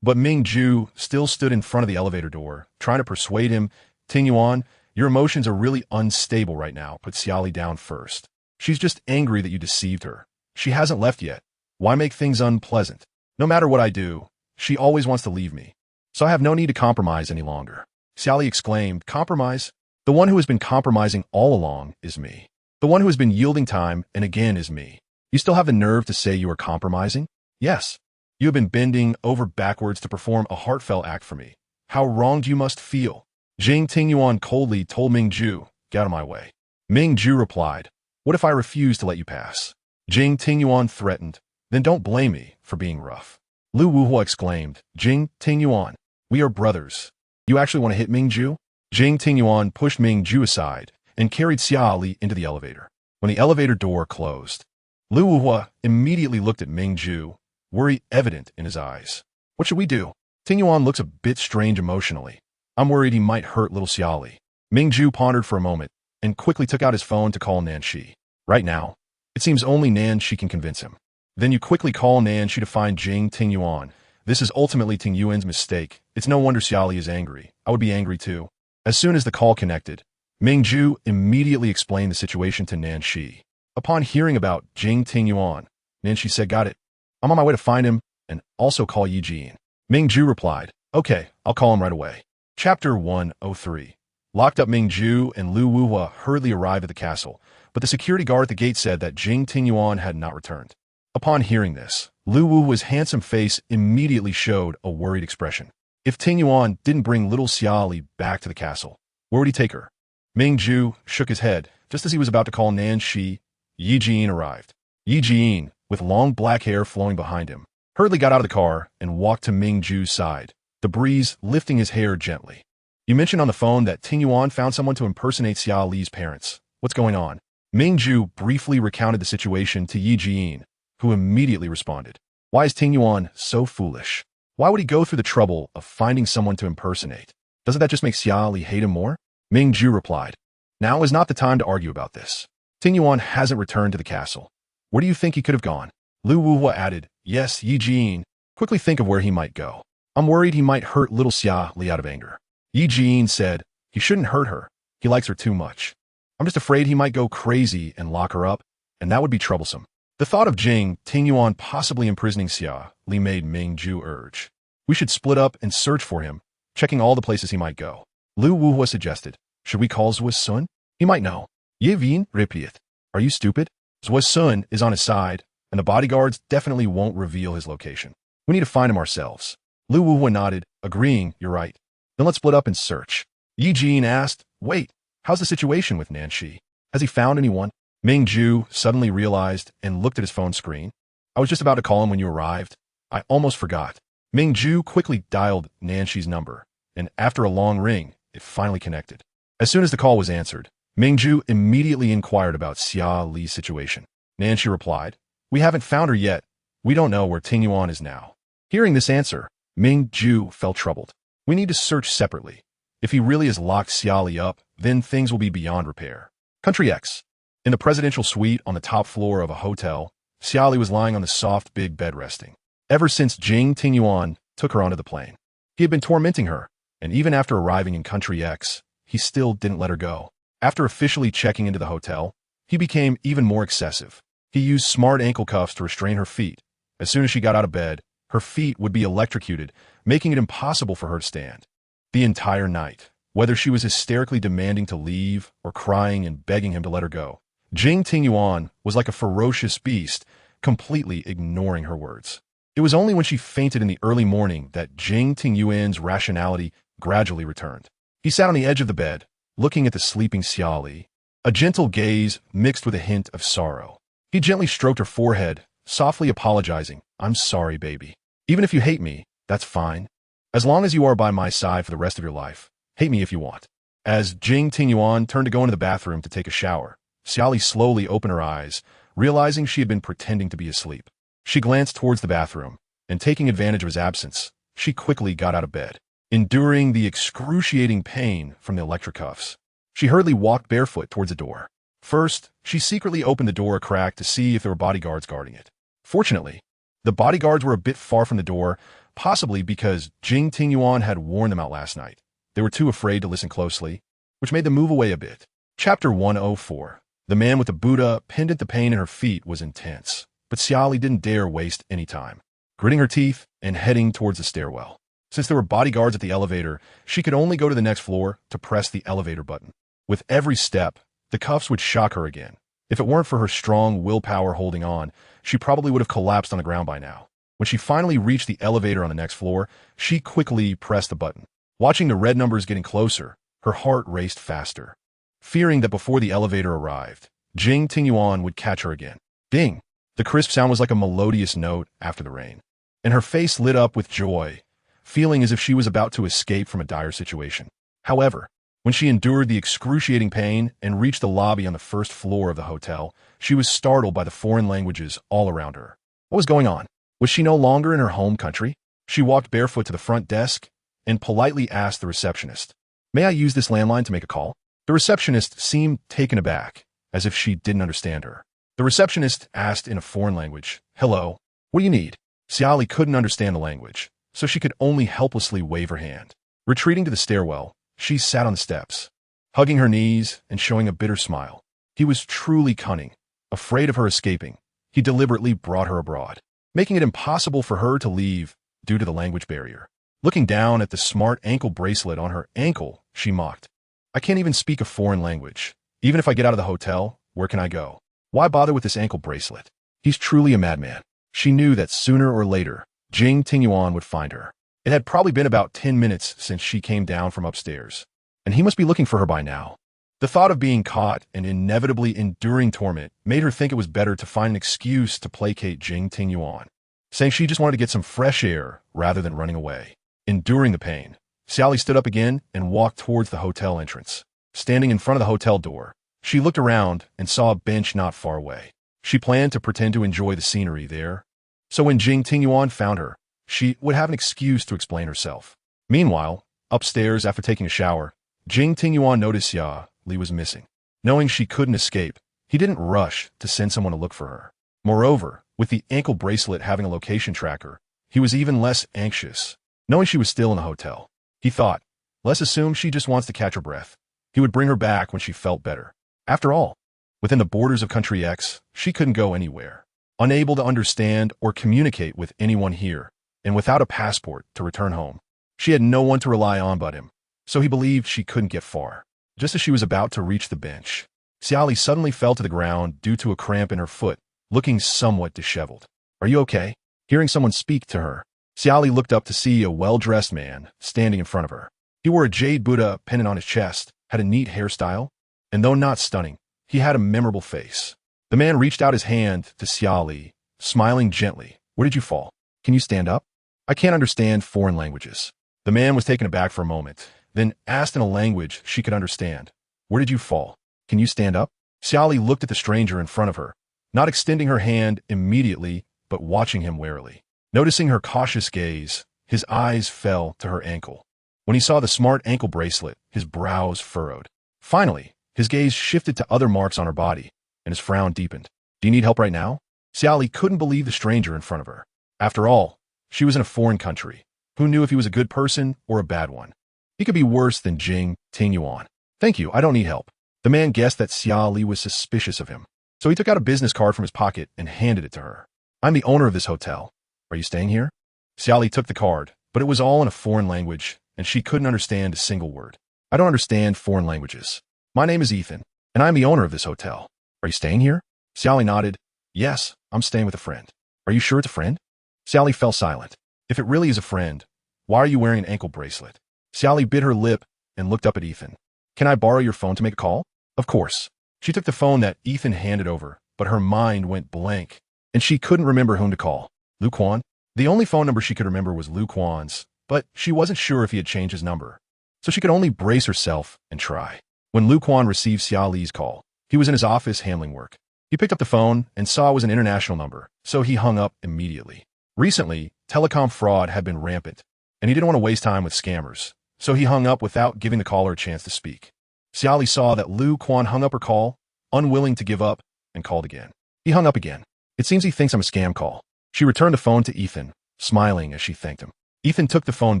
But Ming Ju still stood in front of the elevator door, trying to persuade him, Tingyuan, your emotions are really unstable right now. Put Xia Li down first. She's just angry that you deceived her. She hasn't left yet. Why make things unpleasant? No matter what I do, she always wants to leave me. So I have no need to compromise any longer. Xia Li exclaimed, Compromise? The one who has been compromising all along is me. The one who has been yielding time and again is me. You still have the nerve to say you are compromising? Yes. You have been bending over backwards to perform a heartfelt act for me. How wronged you must feel. Jing Tingyuan coldly told Ming Ju, Get out of my way. Ming Ju replied, What if I refuse to let you pass? Jing Tingyuan threatened, Then don't blame me for being rough. Lu Wuhua exclaimed, Jing Tingyuan, we are brothers. You actually want to hit Ming Ju? Jing Tingyuan pushed Ming Ju aside and carried Xia Li into the elevator. When the elevator door closed, Lu Wuhua immediately looked at Ming Ju, worry evident in his eyes. What should we do? Tingyuan looks a bit strange emotionally. I'm worried he might hurt little Xia Li. Ming Ju pondered for a moment and quickly took out his phone to call Nanxi. Right now, it seems only Nanxi can convince him. Then you quickly call Nanxi to find Jing Tingyuan. This is ultimately Tingyuan's mistake. It's no wonder Xia Li is angry. I would be angry too. As soon as the call connected, Ming Ju immediately explained the situation to Nanxi. Upon hearing about Jing Tingyuan, Nanxi said, Got it. I'm on my way to find him and also call Yi Jin. Ming Ju replied, Okay, I'll call him right away. Chapter 103. Locked up Ming Ju and Lu Wuhua hurriedly arrived at the castle, but the security guard at the gate said that Jing Tingyuan had not returned. Upon hearing this, Lu Wuhua's handsome face immediately showed a worried expression. If Tingyuan didn't bring little Xia Li back to the castle, where would he take her? Ming Ju shook his head. Just as he was about to call Nanxi, Yi Jin arrived. Yi Jin, with long black hair flowing behind him, hurriedly got out of the car and walked to Ming Ju's side, the breeze lifting his hair gently. You mentioned on the phone that Tingyuan found someone to impersonate Xia Li's parents. What's going on? Mingju briefly recounted the situation to Yi Jian, who immediately responded. Why is Ting Yuan so foolish? Why would he go through the trouble of finding someone to impersonate? Doesn't that just make Xia Li hate him more? Mingju replied. Now is not the time to argue about this. Ting Yuan hasn't returned to the castle. Where do you think he could have gone? Lu Wuhua added. Yes, Yi Jian. Quickly think of where he might go. I'm worried he might hurt little Xia Li out of anger. Yi Jian said. He shouldn't hurt her. He likes her too much. I'm just afraid he might go crazy and lock her up, and that would be troublesome. The thought of Ting Yuan possibly imprisoning Xia Li made Mingju urge. We should split up and search for him, checking all the places he might go. Lu Wuhua suggested. Should we call Zhuo Sun? He might know. Ye Vien replied. Are you stupid? Zhuo Sun is on his side, and the bodyguards definitely won't reveal his location. We need to find him ourselves. Lu Wuhua nodded, agreeing, you're right. Then let's split up and search. Yi Jian asked, wait, how's the situation with Nanxi? Has he found anyone? Mingju suddenly realized and looked at his phone screen. I was just about to call him when you arrived. I almost forgot. Mingju quickly dialed Nanxi's number, and after a long ring, it finally connected. As soon as the call was answered, Mingju immediately inquired about Xia Li's situation. Nanxi replied, we haven't found her yet. We don't know where Ting Yuan is now. Hearing this answer, Mingju felt troubled. We need to search separately. If he really has locked Xia Li up, then things will be beyond repair. Country X. In the presidential suite on the top floor of a hotel, Xia Li was lying on the soft big bed resting. Ever since Ting Yuan took her onto the plane, he had been tormenting her, and even after arriving in Country X, he still didn't let her go. After officially checking into the hotel, he became even more excessive. He used smart ankle cuffs to restrain her feet. As soon as she got out of bed, her feet would be electrocuted, making it impossible for her to stand. The entire night, whether she was hysterically demanding to leave or crying and begging him to let her go, Ting Yuan was like a ferocious beast, completely ignoring her words. It was only when she fainted in the early morning that Ting Yuan's rationality gradually returned. He sat on the edge of the bed, looking at the sleeping Xia Li, a gentle gaze mixed with a hint of sorrow. He gently stroked her forehead, softly apologizing. I'm sorry, baby. Even if you hate me, that's fine. As long as you are by my side for the rest of your life, hate me if you want. As Ting Yuan turned to go into the bathroom to take a shower, Xia Li slowly opened her eyes, realizing she had been pretending to be asleep. She glanced towards the bathroom, and taking advantage of his absence, she quickly got out of bed. Enduring the excruciating pain from the electric cuffs, she hurriedly walked barefoot towards the door. First, she secretly opened the door a crack to see if there were bodyguards guarding it. Fortunately, the bodyguards were a bit far from the door, possibly because Ting Yuan had warned them out last night. They were too afraid to listen closely, which made them move away a bit. Chapter 104. The man with the Buddha pendant. The pain in her feet was intense, but Xia Li didn't dare waste any time. Gritting her teeth and heading towards the stairwell. Since there were bodyguards at the elevator, she could only go to the next floor to press the elevator button. With every step, the cuffs would shock her again. If it weren't for her strong willpower holding on, she probably would have collapsed on the ground by now. When she finally reached the elevator on the next floor, she quickly pressed the button. Watching the red numbers getting closer, her heart raced faster. Fearing that before the elevator arrived, Ting Yuan would catch her again. Ding! The crisp sound was like a melodious note after the rain. And her face lit up with joy, feeling as if she was about to escape from a dire situation. However, when she endured the excruciating pain and reached the lobby on the first floor of the hotel, she was startled by the foreign languages all around her. What was going on? Was she no longer in her home country? She walked barefoot to the front desk and politely asked the receptionist, "May I use this landline to make a call?" The receptionist seemed taken aback, as if she didn't understand her. The receptionist asked in a foreign language, "Hello, what do you need?" Xia Li couldn't understand the language, so she could only helplessly wave her hand. Retreating to the stairwell, she sat on the steps, hugging her knees and showing a bitter smile. He was truly cunning. Afraid of her escaping, he deliberately brought her abroad, making it impossible for her to leave due to the language barrier. Looking down at the smart ankle bracelet on her ankle, she mocked. "I can't even speak a foreign language. Even if I get out of the hotel, where can I go? Why bother with this ankle bracelet?" He's truly a madman. She knew that sooner or later, Ting Yuan would find her. It had probably been about 10 minutes since she came down from upstairs, and he must be looking for her by now. The thought of being caught and inevitably enduring torment made her think it was better to find an excuse to placate Ting Yuan, saying she just wanted to get some fresh air rather than running away. Enduring the pain, Xia Li stood up again and walked towards the hotel entrance. Standing in front of the hotel door, She looked around and saw a bench not far away. She planned to pretend to enjoy the scenery there, so when Jing Tingyuan found her, she would have an excuse to explain herself. Meanwhile, upstairs after taking a shower, Jing Tingyuan noticed Xia Li was missing. Knowing she couldn't escape, he didn't rush to send someone to look for her. Moreover, with the ankle bracelet having a location tracker, he was even less anxious. Knowing she was still in the hotel, he thought, let's assume she just wants to catch her breath. He would bring her back when she felt better. After all, within the borders of Country X, she couldn't go anywhere. Unable to understand or communicate with anyone here, and without a passport to return home, she had no one to rely on but him, so he believed she couldn't get far. Just as she was about to reach the bench, Xia Li suddenly fell to the ground due to a cramp in her foot, looking somewhat disheveled. Are you okay? Hearing someone speak to her, Xia Li looked up to see a well-dressed man standing in front of her. He wore a jade Buddha pendant on his chest, had a neat hairstyle, and though not stunning, he had a memorable face. The man reached out his hand to Xia Li, smiling gently. Where did you fall? Can you stand up? I can't understand foreign languages. The man was taken aback for a moment, then asked in a language she could understand. Where did you fall? Can you stand up? Xia Li looked at the stranger in front of her, not extending her hand immediately, but watching him warily. Noticing her cautious gaze, his eyes fell to her ankle. When he saw the smart ankle bracelet, his brows furrowed. Finally, his gaze shifted to other marks on her body, and his frown deepened. Do you need help right now? Xia Li couldn't believe the stranger in front of her. After all, she was in a foreign country. Who knew if he was a good person or a bad one? He could be worse than Jing Tingyuan. Thank you, I don't need help. The man guessed that Xia Li was suspicious of him, so he took out a business card from his pocket and handed it to her. I'm the owner of this hotel. Are you staying here? Xia Li took the card, but it was all in a foreign language, and she couldn't understand a single word. I don't understand foreign languages. My name is Ethan, and I'm the owner of this hotel. Are you staying here? Xia Li nodded. Yes, I'm staying with a friend. Are you sure it's a friend? Xia Li fell silent. If it really is a friend, why are you wearing an ankle bracelet? Xia Li bit her lip and looked up at Ethan. Can I borrow your phone to make a call? Of course. She took the phone that Ethan handed over, but her mind went blank, and she couldn't remember whom to call. Lu Quan? The only phone number she could remember was Lu Quan's, but she wasn't sure if he had changed his number, so she could only brace herself and try. When Lu Quan received Xia Li's call, he was in his office handling work. He picked up the phone and saw it was an international number, so he hung up immediately. Recently, telecom fraud had been rampant, and he didn't want to waste time with scammers, so he hung up without giving the caller a chance to speak. Xia Li saw that Lu Quan hung up her call, unwilling to give up, and called again. He hung up again. It seems he thinks I'm a scam call. She returned the phone to Ethan, smiling as she thanked him. Ethan took the phone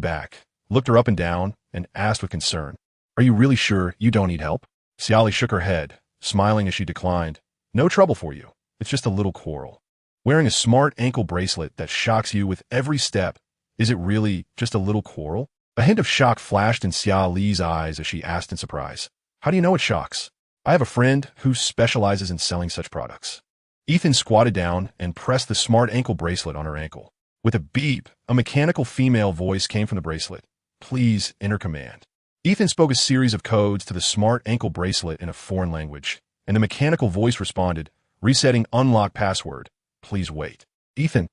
back, looked her up and down, and asked with concern, Are you really sure you don't need help? Xia Li shook her head, smiling as she declined. No trouble for you. It's just a little quarrel. Wearing a smart ankle bracelet that shocks you with every step, is it really just a little quarrel? A hint of shock flashed in Xia Li's eyes as she asked in surprise. How do you know it shocks? I have a friend who specializes in selling such products. Ethan squatted down and pressed the smart ankle bracelet on her ankle. With a beep, a mechanical female voice came from the bracelet. Please enter command. Ethan spoke a series of codes to the smart ankle bracelet in a foreign language, and the mechanical voice responded, resetting unlock password. Please wait. Ethan.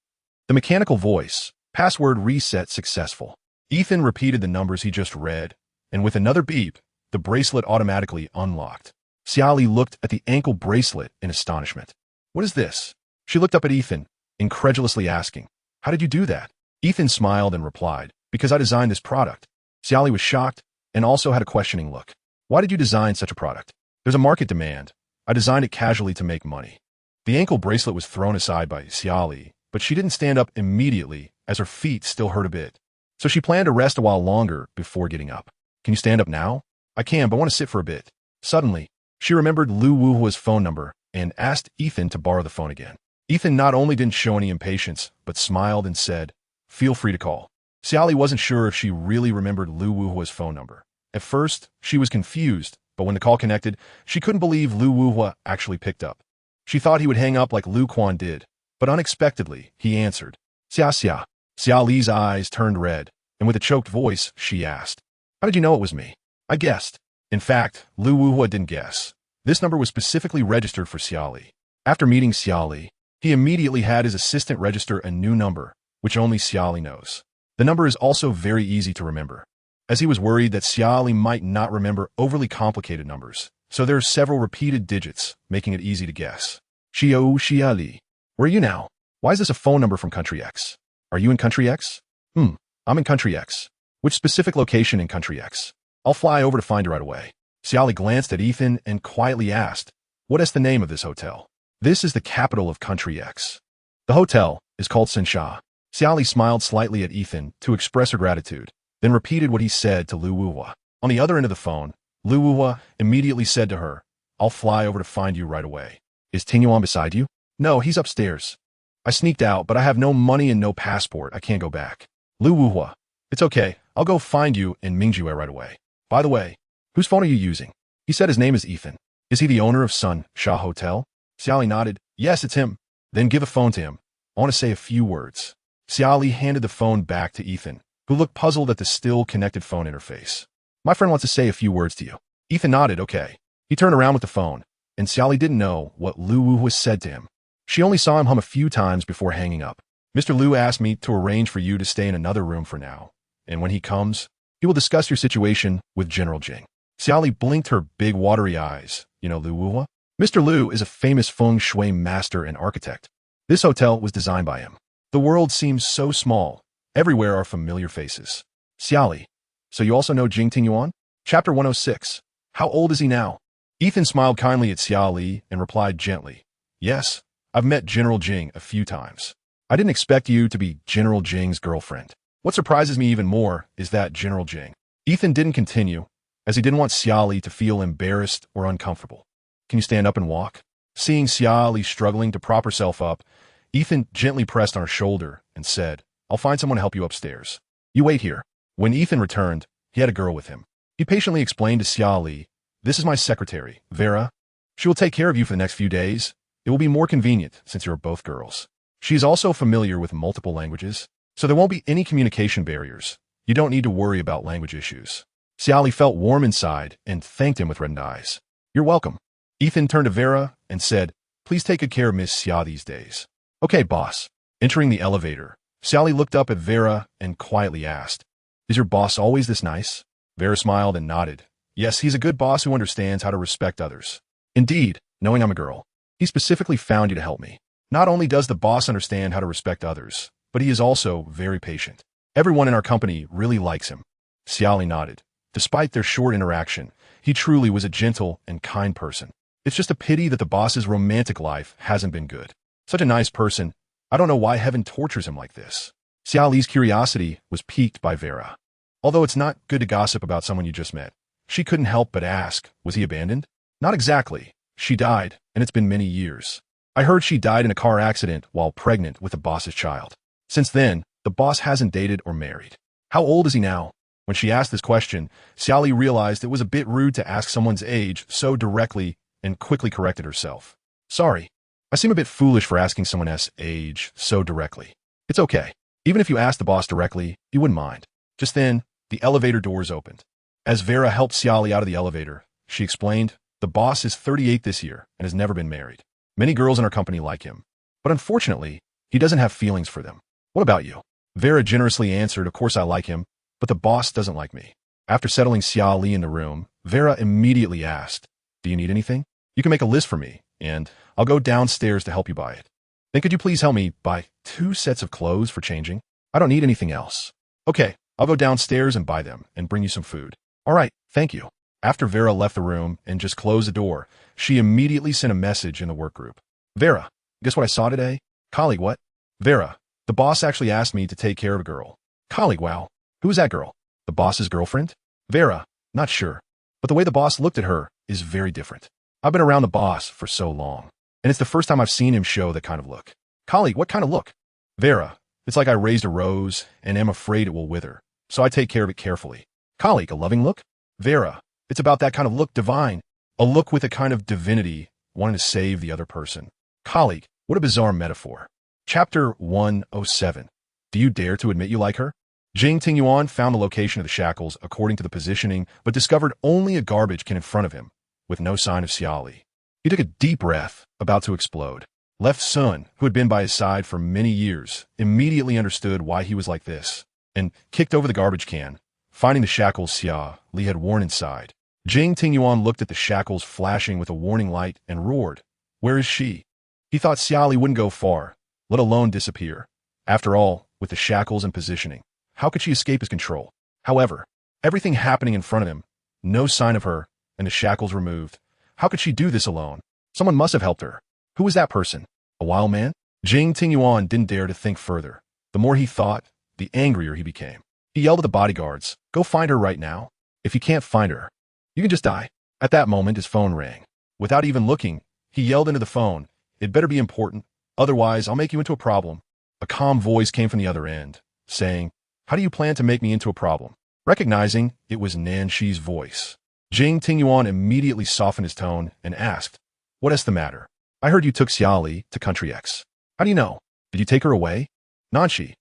The mechanical voice. Password reset successful. Ethan repeated the numbers he just read, and with another beep, the bracelet automatically unlocked. Xia Li looked at the ankle bracelet in astonishment. What is this? She looked up at Ethan, incredulously asking, How did you do that? Ethan smiled and replied, Because I designed this product. Xia Li was shocked and also had a questioning look. Why did you design such a product? There's a market demand. I designed it casually to make money. The ankle bracelet was thrown aside by Xia Li, but she didn't stand up immediately as her feet still hurt a bit. So she planned to rest a while longer before getting up. Can you stand up now? I can, but want to sit for a bit. Suddenly, she remembered Lu Wuhua's phone number and asked Ethan to borrow the phone again. Ethan not only didn't show any impatience, but smiled and said, Feel free to call. Xia Li wasn't sure if she really remembered Lu Wuhua's phone number. At first, she was confused, but when the call connected, she couldn't believe Lu Wuhua actually picked up. She thought he would hang up like Lu Quan did, but unexpectedly, he answered. Xia Xia. Xia Li's eyes turned red, and with a choked voice, she asked, How did you know it was me? I guessed. In fact, Lu Wuhua didn't guess. This number was specifically registered for Xia Li. After meeting Xia Li, he immediately had his assistant register a new number, which only Xia Li knows. The number is also very easy to remember. As he was worried that Xia Li might not remember overly complicated numbers, so there are several repeated digits, making it easy to guess. Xia Li. Where are you now? Why is this a phone number from Country X? Are you in Country X? I'm in Country X. Which specific location in Country X? I'll fly over to find you right away. Xia Li glanced at Ethan and quietly asked, what is the name of this hotel? This is the capital of Country X. The hotel is called Xia. Xia Li smiled slightly at Ethan to express her gratitude, then repeated what he said to Lu Wuhua. On the other end of the phone, Lu Wuhua immediately said to her, I'll fly over to find you right away. Is Tingyuan beside you? No, he's upstairs. I sneaked out, but I have no money and no passport. I can't go back. Lu Wuhua. It's okay. I'll go find you in Mingjue right away. By the way, whose phone are you using? He said his name is Ethan. Is he the owner of Sun Sha Hotel? Xia Li nodded. Yes, it's him. Then give the phone to him. I want to say a few words. Xia Li handed the phone back to Ethan, who looked puzzled at the still connected phone interface. My friend wants to say a few words to you. Ethan nodded, okay. He turned around with the phone, and Xia Li didn't know what Lu Wuhua said to him. She only saw him hum a few times before hanging up. Mr. Lu asked me to arrange for you to stay in another room for now, and when he comes, he will discuss your situation with General Jing. Xia Li blinked her big watery eyes. You know Lu Wuhua? Mr. Lu is a famous feng shui master and architect. This hotel was designed by him. The world seems so small. Everywhere are familiar faces. Xia Li. So you also know Jing Tingyuan? Chapter 106. How old is he now? Ethan smiled kindly at Xia Li and replied gently. Yes, I've met General Jing a few times. I didn't expect you to be General Jing's girlfriend. What surprises me even more is that General Jing. Ethan didn't continue, as he didn't want Xia Li to feel embarrassed or uncomfortable. Can you stand up and walk? Seeing Xia Li struggling to prop herself up, Ethan gently pressed on her shoulder and said, I'll find someone to help you upstairs. You wait here. When Ethan returned, he had a girl with him. He patiently explained to Xia Li, this is my secretary, Vera. She will take care of you for the next few days. It will be more convenient since you are both girls. She is also familiar with multiple languages, so there won't be any communication barriers. You don't need to worry about language issues. Xia Li felt warm inside and thanked him with reddened eyes. You're welcome. Ethan turned to Vera and said, please take good care of Miss Xia these days. Okay, boss. Entering the elevator, Xia Li looked up at Vera and quietly asked, is your boss always this nice? Vera smiled and nodded. Yes, he's a good boss who understands how to respect others. Indeed, knowing I'm a girl, he specifically found you to help me. Not only does the boss understand how to respect others, but he is also very patient. Everyone in our company really likes him. Xia Li nodded. Despite their short interaction, he truly was a gentle and kind person. It's just a pity that the boss's romantic life hasn't been good. Such a nice person, I don't know why heaven tortures him like this. Xia Li's curiosity was piqued by Vera. Although it's not good to gossip about someone you just met, she couldn't help but ask, was he abandoned? Not exactly. She died, and it's been many years. I heard she died in a car accident while pregnant with the boss's child. Since then, the boss hasn't dated or married. How old is he now? When she asked this question, Xia Li realized it was a bit rude to ask someone's age so directly and quickly corrected herself. Sorry, I seem a bit foolish for asking someone's age so directly. It's okay. Even if you ask the boss directly, you wouldn't mind. Just then, the elevator doors opened. As Vera helped Xia Li out of the elevator, she explained, the boss is 38 this year and has never been married. Many girls in our company like him, but unfortunately, he doesn't have feelings for them. What about you? Vera generously answered, of course I like him, but the boss doesn't like me. After settling Xia Li in the room, Vera immediately asked, do you need anything? You can make a list for me, and I'll go downstairs to help you buy it. Then could you please help me buy 2 sets of clothes for changing? I don't need anything else. Okay, I'll go downstairs and buy them and bring you some food. All right, thank you. After Vera left the room and just closed the door, she immediately sent a message in the work group. Vera, guess what I saw today? Colleague, what? Vera, the boss actually asked me to take care of a girl. Colleague, wow. Who is that girl? The boss's girlfriend? Vera, not sure. But the way the boss looked at her is very different. I've been around the boss for so long, and it's the first time I've seen him show that kind of look. Colleague, what kind of look? Vera, it's like I raised a rose and am afraid it will wither, so I take care of it carefully. Colleague, a loving look? Vera, it's about that kind of look, divine. A look with a kind of divinity, wanting to save the other person. Colleague, what a bizarre metaphor. Chapter 107. Do you dare to admit you like her? Jing Tingyuan found the location of the shackles according to the positioning, but discovered only a garbage can in front of him, with no sign of Xia Li. He took a deep breath, about to explode. Left Sun, who had been by his side for many years, immediately understood why he was like this, and kicked over the garbage can, finding the shackles Xia Li had worn inside. Jing Tingyuan looked at the shackles flashing with a warning light and roared, "Where is she?" He thought Xia Li wouldn't go far, let alone disappear. After all, with the shackles and positioning, how could she escape his control? However, everything happening in front of him, no sign of her, and the shackles removed. How could she do this alone? Someone must have helped her. Who was that person? A wild man? Jing Tingyuan didn't dare to think further. The more he thought, the angrier he became. He yelled at the bodyguards, "Go find her right now. If you can't find her, you can just die." At that moment, his phone rang. Without even looking, he yelled into the phone, "It better be important, otherwise I'll make you into a problem." A calm voice came from the other end, saying, "How do you plan to make me into a problem?" Recognizing it was Nanshi's voice, Jing Tingyuan immediately softened his tone and asked, "What is the matter? I heard you took Xia Li to Country X. How do you know? Did you take her away?" "Nanshi,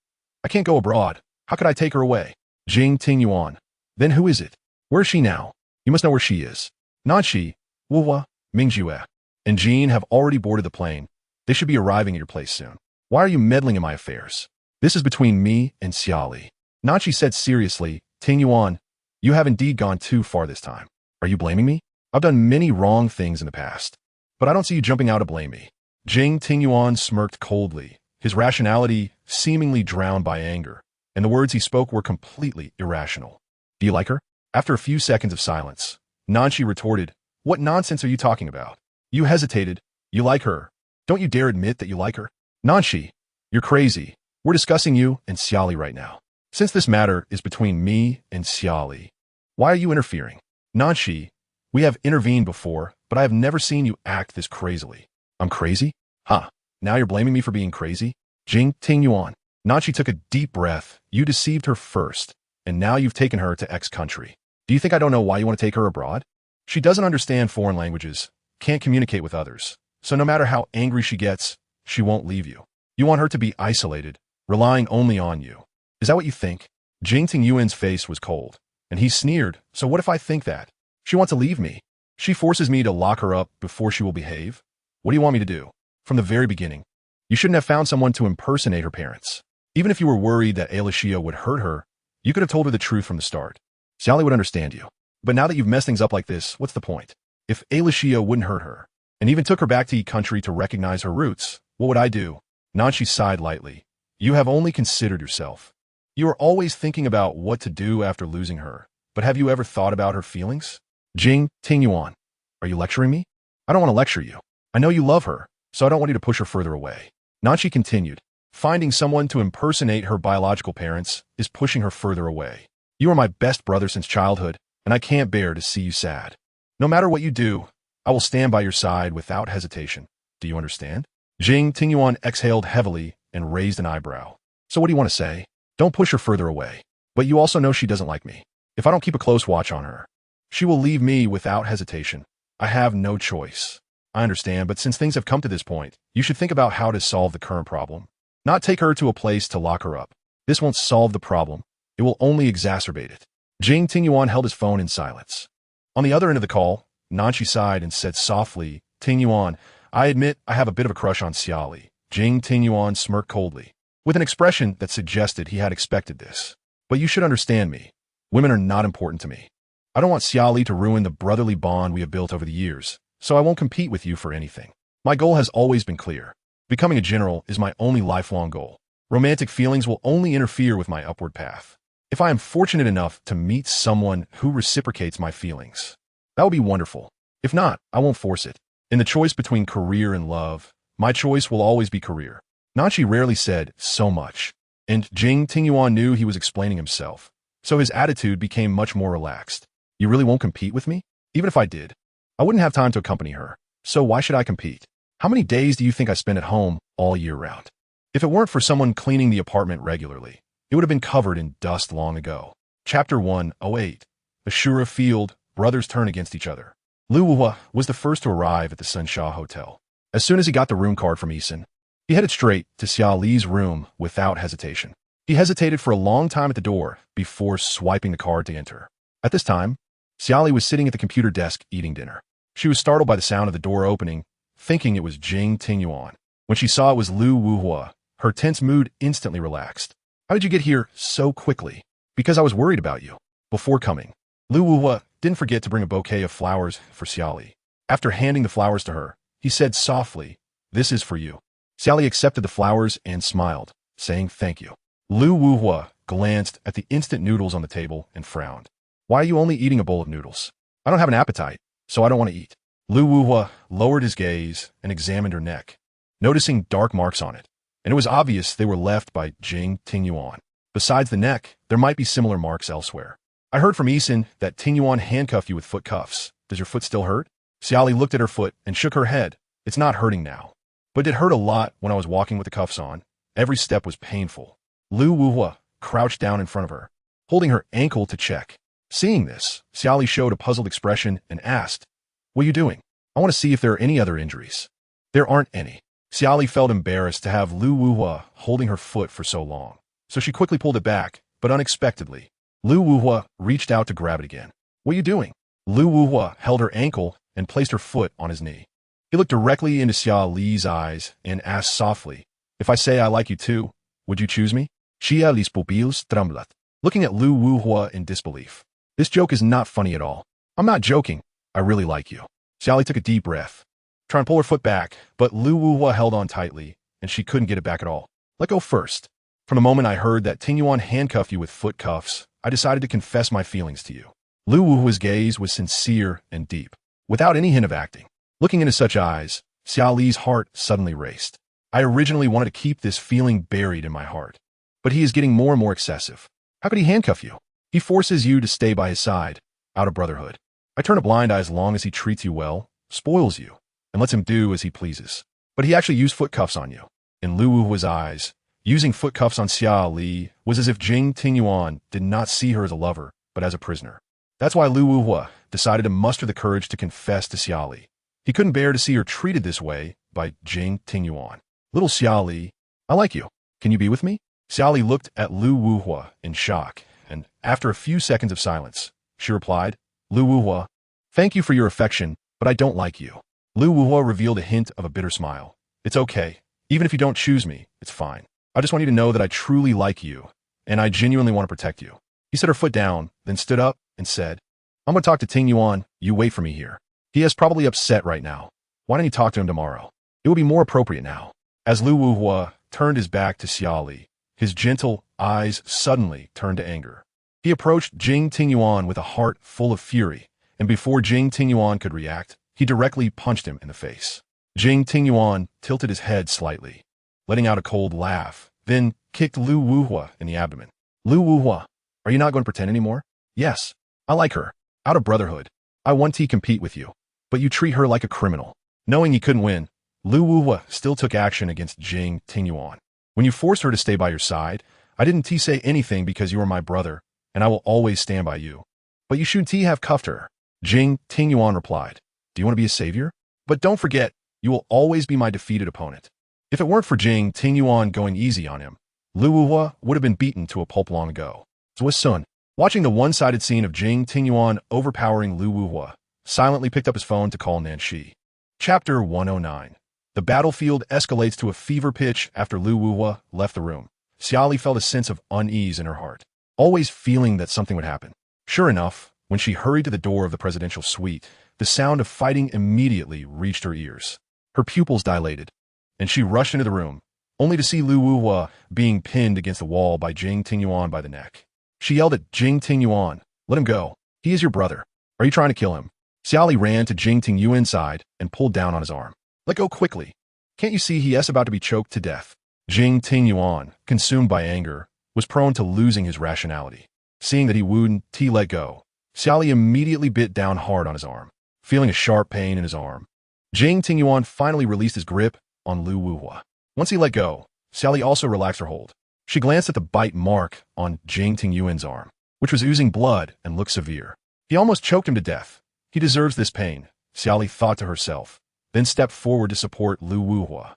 I can't go abroad. How could I take her away?" Jing Tingyuan, "Then who is it? Where is she now? You must know where she is." "Nanshi, Wuhua, Mingjue, and Jean have already boarded the plane. They should be arriving at your place soon. Why are you meddling in my affairs? This is between me and Xia Li." Nanshi said seriously, "Tingyuan, you have indeed gone too far this time. Are you blaming me? I've done many wrong things in the past, but I don't see you jumping out to blame me." Jing Tingyuan smirked coldly, his rationality seemingly drowned by anger, and the words he spoke were completely irrational. "Do you like her?" After a few seconds of silence, Nanshi retorted, "What nonsense are you talking about? You hesitated. You like her. Don't you dare admit that you like her." "Nanshi, you're crazy. We're discussing you and Xia Li right now. Since this matter is between me and Xia Li, why are you interfering?" "Nanshi, we have intervened before, but I have never seen you act this crazily." "I'm crazy? Huh. Now you're blaming me for being crazy?" Jing Tingyuan. Nanshi took a deep breath. "You deceived her first, and now you've taken her to X country. Do you think I don't know why you want to take her abroad? She doesn't understand foreign languages, can't communicate with others, so no matter how angry she gets, she won't leave you. You want her to be isolated, relying only on you. Is that what you think?" Jing Tingyuan's face was cold, and he sneered, "So what if I think that? She wants to leave me. She forces me to lock her up before she will behave. What do you want me to do? From the very beginning, you shouldn't have found someone to impersonate her parents. Even if you were worried that Xia would hurt her, you could have told her the truth from the start. Xia Li would understand you. But now that you've messed things up like this, what's the point? If Xia wouldn't hurt her, and even took her back to Yi country to recognize her roots, what would I do?" Nanshi sighed lightly. "You have only considered yourself. You are always thinking about what to do after losing her, but have you ever thought about her feelings?" Jing Tingyuan, "Are you lecturing me?" "I don't want to lecture you. I know you love her, so I don't want you to push her further away." Nanshi continued, "Finding someone to impersonate her biological parents is pushing her further away. You are my best brother since childhood, and I can't bear to see you sad. No matter what you do, I will stand by your side without hesitation. Do you understand?" Jing Tingyuan exhaled heavily and raised an eyebrow. "So what do you want to say? Don't push her further away. But you also know she doesn't like me. If I don't keep a close watch on her, she will leave me without hesitation. I have no choice." "I understand, but since things have come to this point, you should think about how to solve the current problem. Not take her to a place to lock her up. This won't solve the problem. It will only exacerbate it." Jing Tingyuan held his phone in silence. On the other end of the call, Nanshi sighed and said softly, "Tingyuan, I admit I have a bit of a crush on Xia Li." Jing Tingyuan smirked coldly, with an expression that suggested he had expected this. "But you should understand me. Women are not important to me. I don't want Xia Li to ruin the brotherly bond we have built over the years, so I won't compete with you for anything. My goal has always been clear. Becoming a general is my only lifelong goal. Romantic feelings will only interfere with my upward path. If I am fortunate enough to meet someone who reciprocates my feelings, that would be wonderful. If not, I won't force it. In the choice between career and love, my choice will always be career." Nanshi rarely said so much, and Jing Tingyuan knew he was explaining himself, so his attitude became much more relaxed. "You really won't compete with me? Even if I did, I wouldn't have time to accompany her, so why should I compete? How many days do you think I spend at home all year round? If it weren't for someone cleaning the apartment regularly, it would have been covered in dust long ago." Chapter 108. Ashura Field, Brothers Turn Against Each Other. Lu Wuhua was the first to arrive at the Sunsha Hotel. As soon as he got the room card from Eason, he headed straight to Xia Li's room without hesitation. He hesitated for a long time at the door before swiping the card to enter. At this time, Xia Li was sitting at the computer desk eating dinner. She was startled by the sound of the door opening, thinking it was Jing Tingyuan. When she saw it was Lu Wuhua, her tense mood instantly relaxed. "How did you get here so quickly?" "Because I was worried about you. Before coming, Lu Wuhua didn't forget to bring a bouquet of flowers for Xia Li. After handing the flowers to her, he said softly, "This is for you." Xia Li accepted the flowers and smiled, saying thank you. Lu Wuhua glanced at the instant noodles on the table and frowned. "Why are you only eating a bowl of noodles? I don't have an appetite, so I don't want to eat." Lu Wuhua lowered his gaze and examined her neck, noticing dark marks on it, and it was obvious they were left by Jing Tingyuan. Besides the neck, there might be similar marks elsewhere. "I heard from Isin that Tingyuan handcuffed you with foot cuffs. Does your foot still hurt?" Xia Li looked at her foot and shook her head. "It's not hurting now. But it hurt a lot when I was walking with the cuffs on. Every step was painful." Lu Wuhua crouched down in front of her, holding her ankle to check. Seeing this, Xia Li showed a puzzled expression and asked, "What are you doing? I want to see if there are any other injuries." "There aren't any." Xia Li felt embarrassed to have Lu Wuhua holding her foot for so long, so she quickly pulled it back, but unexpectedly, Lu Wuhua reached out to grab it again. "What are you doing?" Lu Wuhua held her ankle and placed her foot on his knee. He looked directly into Xia Li's eyes and asked softly, "If I say I like you too, would you choose me?" Xia Li's pupils tremblat, looking at Lu Wuhua in disbelief. "This joke is not funny at all. I'm not joking. I really like you." Xia Li took a deep breath, trying to pull her foot back, but Lu Wuhua held on tightly, and she couldn't get it back at all. "Let go first. From the moment I heard that Tingyuan handcuffed you with foot cuffs, I decided to confess my feelings to you." Lu Wuhua's gaze was sincere and deep, without any hint of acting. Looking into such eyes, Xia Li's heart suddenly raced. "I originally wanted to keep this feeling buried in my heart, but he is getting more and more excessive. How could he handcuff you? He forces you to stay by his side, out of brotherhood. I turn a blind eye as long as he treats you well, spoils you, and lets him do as he pleases. But he actually used foot cuffs on you." In Lu Wuhua's eyes, using foot cuffs on Xia Li was as if Jing Tingyuan did not see her as a lover, but as a prisoner. That's why Lu Wuhua decided to muster the courage to confess to Xia Li. He couldn't bear to see her treated this way by Jing Tingyuan. "Little Xia Li, I like you. Can you be with me?" Xia Li looked at Lu Wuhua in shock, and after a few seconds of silence, she replied, "Lu Wuhua, thank you for your affection, but I don't like you." Lu Wuhua revealed a hint of a bitter smile. "It's okay. Even if you don't choose me, it's fine. I just want you to know that I truly like you, and I genuinely want to protect you." He set her foot down, then stood up and said, "I'm going to talk to Tingyuan. You wait for me here. He is probably upset right now. Why don't you talk to him tomorrow? It will be more appropriate now." As Lu Wuhua turned his back to Xia Li, his gentle eyes suddenly turned to anger. He approached Jing Tingyuan with a heart full of fury, and before Jing Tingyuan could react, he directly punched him in the face. Jing Tingyuan tilted his head slightly, letting out a cold laugh, then kicked Lu Wuhua in the abdomen. "Lu Wuhua, are you not going to pretend anymore?" "Yes, I like her. Out of brotherhood. I want to compete with you. But you treat her like a criminal." Knowing he couldn't win, Lu Wuhua still took action against Jing Tingyuan. "When you forced her to stay by your side, I didn't say anything because you are my brother, and I will always stand by you. But you shouldn't have cuffed her." Jing Tingyuan replied, "Do you want to be a savior? But don't forget, you will always be my defeated opponent." If it weren't for Jing Tingyuan going easy on him, Lu Wuhua would have been beaten to a pulp long ago. Zhuo Sun, watching the one-sided scene of Jing Tingyuan overpowering Lu Wuhua, silently picked up his phone to call Nanxi. Chapter 109. The battlefield escalates to a fever pitch after Lu Wuhua left the room. Xia Li felt a sense of unease in her heart, always feeling that something would happen. Sure enough, when she hurried to the door of the presidential suite, the sound of fighting immediately reached her ears. Her pupils dilated, and she rushed into the room, only to see Lu Wuhua being pinned against the wall by Jing Tingyuan by the neck. She yelled at Jing Tingyuan, "Let him go. He is your brother. Are you trying to kill him?" Xia Li ran to Jing Tingyuan's side and pulled down on his arm. "Let go quickly. Can't you see he is about to be choked to death?" Jing Tingyuan, consumed by anger, was prone to losing his rationality. Seeing that he wouldn't let go, Xia Li immediately bit down hard on his arm, feeling a sharp pain in his arm. Jing Tingyuan finally released his grip on Lu Wuhua. Once he let go, Xia Li also relaxed her hold. She glanced at the bite mark on Jing Tingyuan's arm, which was oozing blood and looked severe. He almost choked him to death. He deserves this pain, Xia Li thought to herself, then stepped forward to support Lu Wuhua.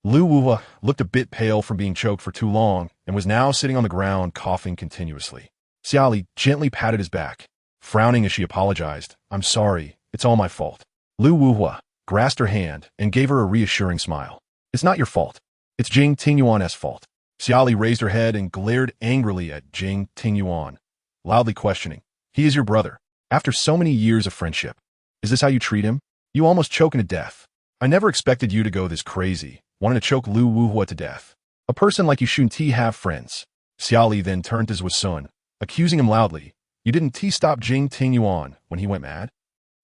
Lu Wuhua looked a bit pale from being choked for too long and was now sitting on the ground coughing continuously. Xia Li gently patted his back, frowning as she apologized. "I'm sorry, it's all my fault." Lu Wuhua grasped her hand and gave her a reassuring smile. "It's not your fault. It's Jing Tingyuan's fault." Xia Li raised her head and glared angrily at Jing Tingyuan, loudly questioning, "He is your brother. After so many years of friendship, is this how you treat him? You almost choke him to death. I never expected you to go this crazy, wanting to choke Lu Wuhua to death. A person like you shouldn't have friends. Xia Li then turned to Zui Sun, accusing him loudly. You didn't stop Jing Tingyuan when he went mad?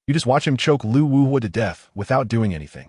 You just watch him choke Lu Wuhua to death without doing anything.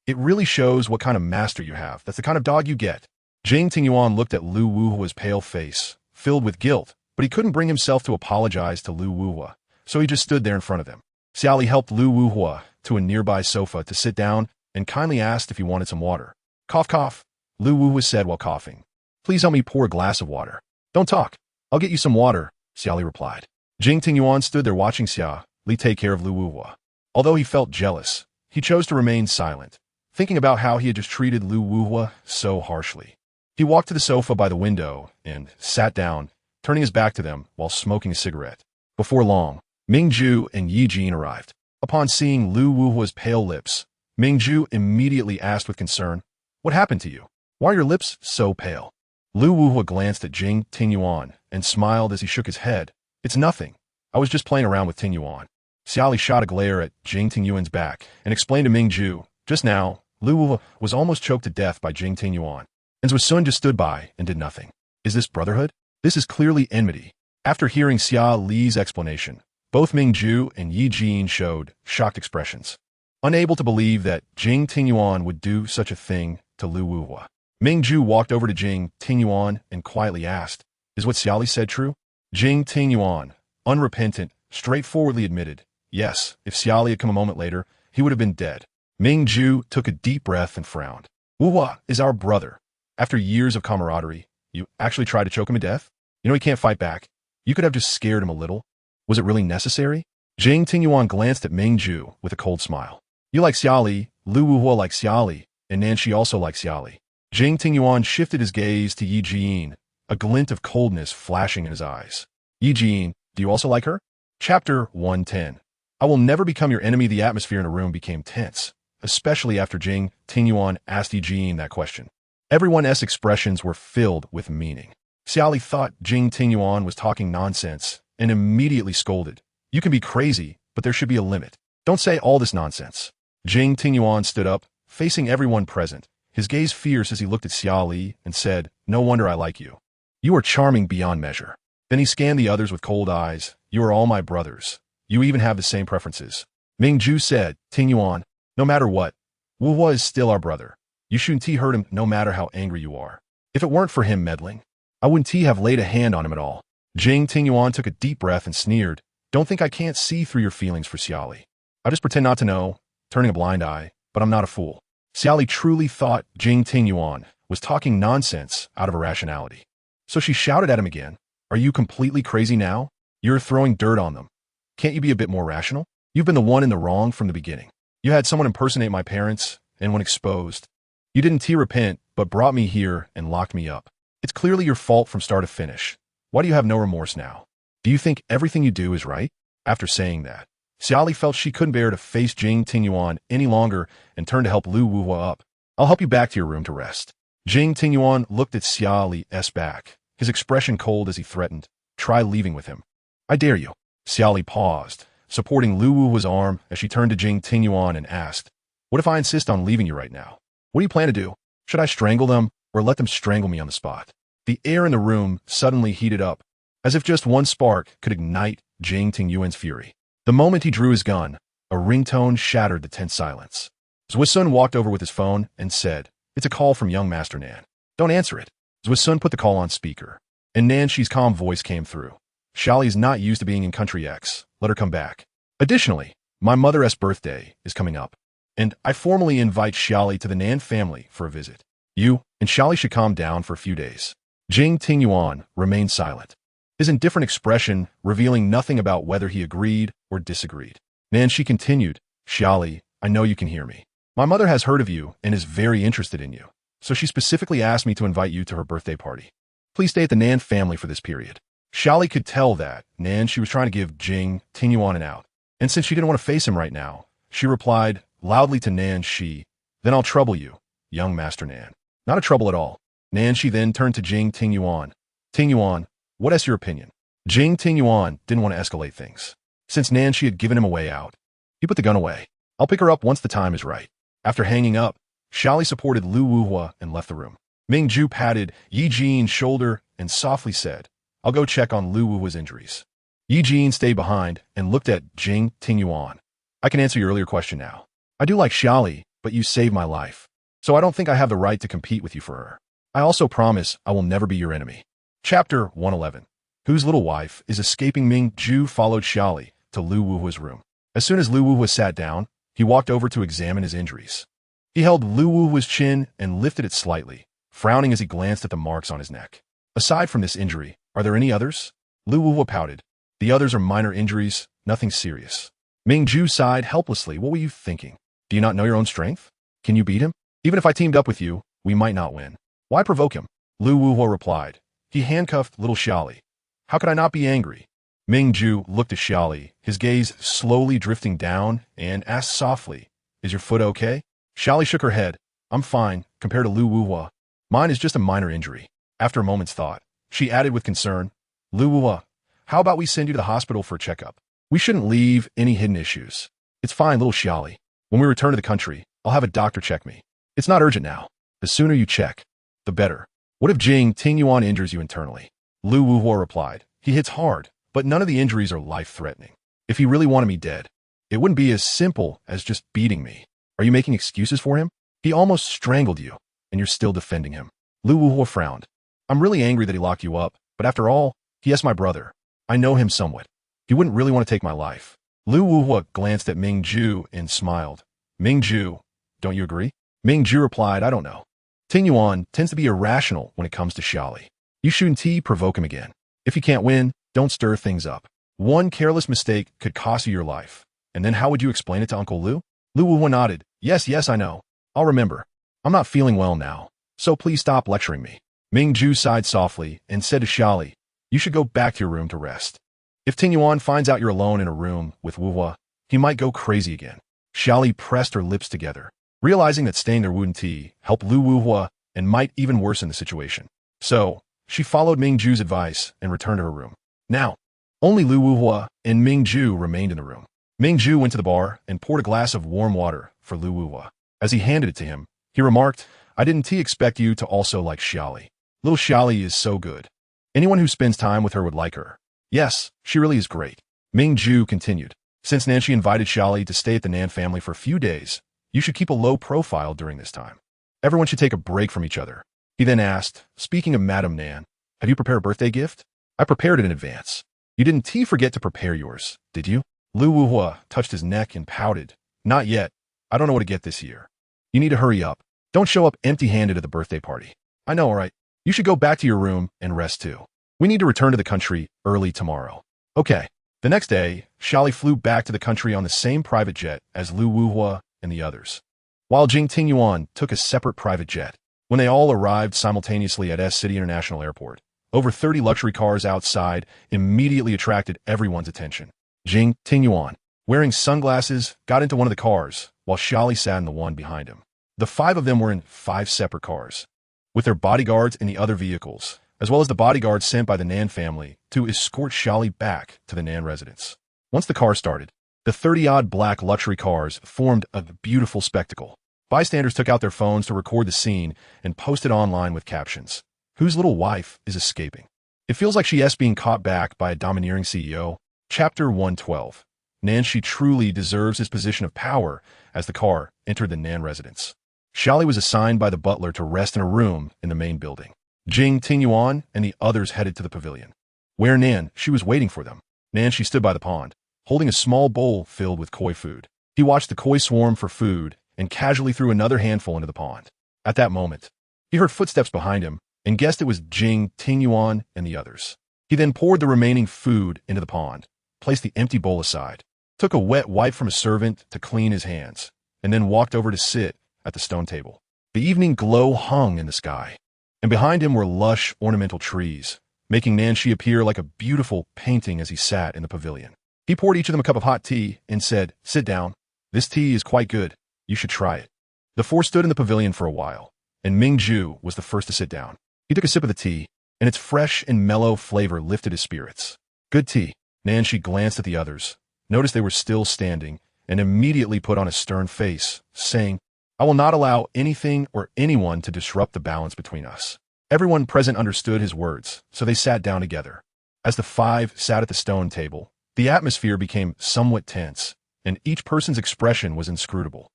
It really shows what kind of master you have. That's the kind of dog you get. Jing Tingyuan looked at Lu Wuhua's pale face, filled with guilt, but he couldn't bring himself to apologize to Lu Wuhua, so he just stood there in front of him. Xia Li helped Lu Wuhua to a nearby sofa to sit down and kindly asked if he wanted some water. Cough, cough, Lu Wuhua said while coughing. Please help me pour a glass of water. Don't talk. I'll get you some water, Xia Li replied. Jing Tingyuan stood there watching Xia Li take care of Lu Wuhua. Although he felt jealous, he chose to remain silent, thinking about how he had just treated Lu Wuhua so harshly. He walked to the sofa by the window and sat down, turning his back to them while smoking a cigarette. Before long, Mingju and Yi Jin arrived. Upon seeing Lu Wuhua's pale lips, Mingju immediately asked with concern, "What happened to you? Why are your lips so pale?" Lu Wuhua glanced at Jing Tingyuan and smiled as he shook his head. "It's nothing. I was just playing around with Tingyuan." Xia Li shot a glare at Jing Tingyuan's back and explained to Mingju, "Just now, Lu Wuhua was almost choked to death by Jing Tingyuan, and Zui Sun just stood by and did nothing. Is this brotherhood? This is clearly enmity." After hearing Xia Li's explanation, both Mingju and Yi Jin showed shocked expressions, unable to believe that Jing Tingyuan would do such a thing to Lu Wuhua. Mingju walked over to Jing Tingyuan and quietly asked, "Is what Xia Li said true?" Jing Tingyuan, unrepentant, straightforwardly admitted, yes, if Xia Li had come a moment later, he would have been dead. Mingju took a deep breath and frowned. "Wuhua is our brother. After years of camaraderie, you actually tried to choke him to death? You know he can't fight back. You could have just scared him a little. Was it really necessary?" Jing Tingyuan glanced at Mingju with a cold smile. "You like Xia Li, Lu Wuhua likes Xia Li, and Nanshi also likes Xia Li." Jing Tingyuan shifted his gaze to Yi Jin, a glint of coldness flashing in his eyes. "Yi Jin, do you also like her?" Chapter 110. I will never become your enemy. The atmosphere in the room became tense, especially after Jing Tingyuan asked Yi Jin that question. Everyone's expressions were filled with meaning. Xia Li thought Jing Tingyuan was talking nonsense and immediately scolded. "You can be crazy, but there should be a limit. Don't say all this nonsense." Jing Tingyuan stood up, facing everyone present, his gaze fierce as he looked at Xia Li and said, "No wonder I like you. You are charming beyond measure." Then he scanned the others with cold eyes. "You are all my brothers. You even have the same preferences." Mingju said, "Tingyuan, no matter what, Wuhua is still our brother. You shouldn't hurt him no matter how angry you are. If it weren't for him meddling, I wouldn't have laid a hand on him at all." Jing Tingyuan took a deep breath and sneered, "Don't think I can't see through your feelings for Xia Li. I just pretend not to know, turning a blind eye, but I'm not a fool." Xia Li truly thought Jing Tingyuan was talking nonsense out of irrationality. So she shouted at him again, "Are you completely crazy now? You're throwing dirt on them. Can't you be a bit more rational? You've been the one in the wrong from the beginning. You had someone impersonate my parents, and when exposed, you didn't repent, but brought me here and locked me up. It's clearly your fault from start to finish. Why do you have no remorse now? Do you think everything you do is right?" After saying that, Xia Li felt she couldn't bear to face Jing Tingyuan any longer and turned to help Lu Wuhua up. "I'll help you back to your room to rest." Jing Tingyuan looked at Xia Li's back, his expression cold as he threatened, "Try leaving with him. I dare you." Xia Li paused, supporting Lu Wuhua's arm as she turned to Jing Tingyuan and asked, "What if I insist on leaving you right now? What do you plan to do? Should I strangle them or let them strangle me on the spot?" The air in the room suddenly heated up, as if just one spark could ignite Jing Tingyuan's fury. The moment he drew his gun, a ringtone shattered the tense silence. Zui Sun walked over with his phone and said, "It's a call from young Master Nan. Don't answer it." Zui Sun put the call on speaker, and Nanshi's calm voice came through. "Xia Li is not used to being in Country X. Let her come back. Additionally, my mother's birthday is coming up, and I formally invite Xia Li to the Nan family for a visit. You and Xia Li should calm down for a few days." Jing Tingyuan remained silent, his indifferent expression revealing nothing about whether he agreed or disagreed. Nanshi continued, "Xia Li, I know you can hear me. My mother has heard of you and is very interested in you, so she specifically asked me to invite you to her birthday party. Please stay at the Nan family for this period." Xia Li could tell that Nanshi was trying to give Jing Tingyuan an out, and since she didn't want to face him right now, she replied loudly to Nanshi, "Then I'll trouble you, young Master Nan." "Not a trouble at all." Nanshi then turned to Jing Tingyuan. "Tingyuan, what is your opinion?" Jing Tingyuan didn't want to escalate things. Since Nancy had given him a way out, he put the gun away. I'll pick her up once the time is right. After hanging up, Xia Li supported Lu Wuhua and left the room. Ming Ju patted Yi Jin's shoulder and softly said, I'll go check on Lu Wuhua's injuries. Yi Jin stayed behind and looked at Jing Tingyuan. I can answer your earlier question now. I do like Xia Li, but you saved my life. So I don't think I have the right to compete with you for her. I also promise I will never be your enemy. Chapter 111. Whose little wife is escaping? Ming Ju followed Xia Li to Lu Wuhua's room. As soon as Lu Wuhua sat down, he walked over to examine his injuries. He held Lu Wuhua's chin and lifted it slightly, frowning as he glanced at the marks on his neck. Aside from this injury, are there any others? Lu Wuhua pouted. The others are minor injuries, nothing serious. Ming Ju sighed helplessly. What were you thinking? Do you not know your own strength? Can you beat him? Even if I teamed up with you, we might not win. Why provoke him? Lu Wuhua replied. He handcuffed little Xia Li. How could I not be angry? Ming Ju looked at Xia Li, his gaze slowly drifting down, and asked softly, Is your foot okay? Xia Li shook her head. I'm fine, compared to Lu Wuhua. Mine is just a minor injury. After a moment's thought, she added with concern, Lu Wuhua, how about we send you to the hospital for a checkup? We shouldn't leave any hidden issues. It's fine, little Xia Li. When we return to the country, I'll have a doctor check me. It's not urgent now. The sooner you check, the better. What if Jing Tingyuan injures you internally? Lu Wuhua replied. He hits hard, but none of the injuries are life-threatening. If he really wanted me dead, it wouldn't be as simple as just beating me. Are you making excuses for him? He almost strangled you, and you're still defending him. Lu Wuhua frowned. I'm really angry that he locked you up, but after all, he is my brother. I know him somewhat. He wouldn't really want to take my life. Lu Wuhua glanced at Ming Ju and smiled. Ming Ju, don't you agree? Ming Ju replied, I don't know. Tingyuan tends to be irrational when it comes to Xia Li. You shouldn't provoke him again. If you can't win, don't stir things up. One careless mistake could cost you your life. And then how would you explain it to Uncle Lu? Lu Wuhua nodded. Yes, I know. I'll remember. I'm not feeling well now, so please stop lecturing me. Ming Ju sighed softly and said to Xia Li, you should go back to your room to rest. If Tingyuan finds out you're alone in a room with Wuhua, he might go crazy again. Xia Li pressed her lips together, realizing that staying there wouldn't help Lu Wuhua and might even worsen the situation. So, she followed Ming Ju's advice and returned to her room. Now, only Lu Wuhua and Ming Ju remained in the room. Ming Ju went to the bar and poured a glass of warm water for Lu Wuhua. As he handed it to him, he remarked, I didn't expect you to also like Xia Li. Little Xia Li is so good. Anyone who spends time with her would like her. Yes, she really is great. Ming Ju continued. Since Nancy invited Xia Li to stay at the Nan family for a few days, you should keep a low profile during this time. Everyone should take a break from each other. He then asked, speaking of Madame Nan, have you prepared a birthday gift? I prepared it in advance. You didn't forget to prepare yours, did you? Lu Wuhua touched his neck and pouted. Not yet. I don't know what to get this year. You need to hurry up. Don't show up empty-handed at the birthday party. I know, all right. You should go back to your room and rest too. We need to return to the country early tomorrow. Okay. The next day, Xia Li flew back to the country on the same private jet as Lu Wuhua and the others, while Jing Tingyuan took a separate private jet. When they all arrived simultaneously at S-City International Airport, over 30 luxury cars outside immediately attracted everyone's attention. Jing Tingyuan, wearing sunglasses, got into one of the cars, while Xia Li sat in the one behind him. The five of them were in 5 separate cars, with their bodyguards in the other vehicles, as well as the bodyguards sent by the Nan family to escort Xia Li back to the Nan residence. Once the car started, the 30-odd black luxury cars formed a beautiful spectacle. Bystanders took out their phones to record the scene and posted online with captions. Whose little wife is escaping? It feels like she is being caught back by a domineering CEO. Chapter 112. Nancy truly deserves his position of power as the car entered the Nan residence. Xia Li was assigned by the butler to rest in a room in the main building. Jing Tingyuan and the others headed to the pavilion, where she was waiting for them. Nancy stood by the pond, holding a small bowl filled with koi food. He watched the koi swarm for food and casually threw another handful into the pond. At that moment, he heard footsteps behind him and guessed it was Jing Tingyuan and the others. He then poured the remaining food into the pond, placed the empty bowl aside, took a wet wipe from a servant to clean his hands, and then walked over to sit at the stone table. The evening glow hung in the sky, and behind him were lush ornamental trees, making Nancy appear like a beautiful painting as he sat in the pavilion. He poured each of them a cup of hot tea and said, sit down. This tea is quite good. You should try it. The 4 stood in the pavilion for a while, and Ming Ju was the first to sit down. He took a sip of the tea, and its fresh and mellow flavor lifted his spirits. Good tea. Nancy glanced at the others, noticed they were still standing and immediately put on a stern face, saying, "I will not allow anything or anyone to disrupt the balance between us." Everyone present understood his words, so they sat down together. As the five sat at the stone table, the atmosphere became somewhat tense, and each person's expression was inscrutable.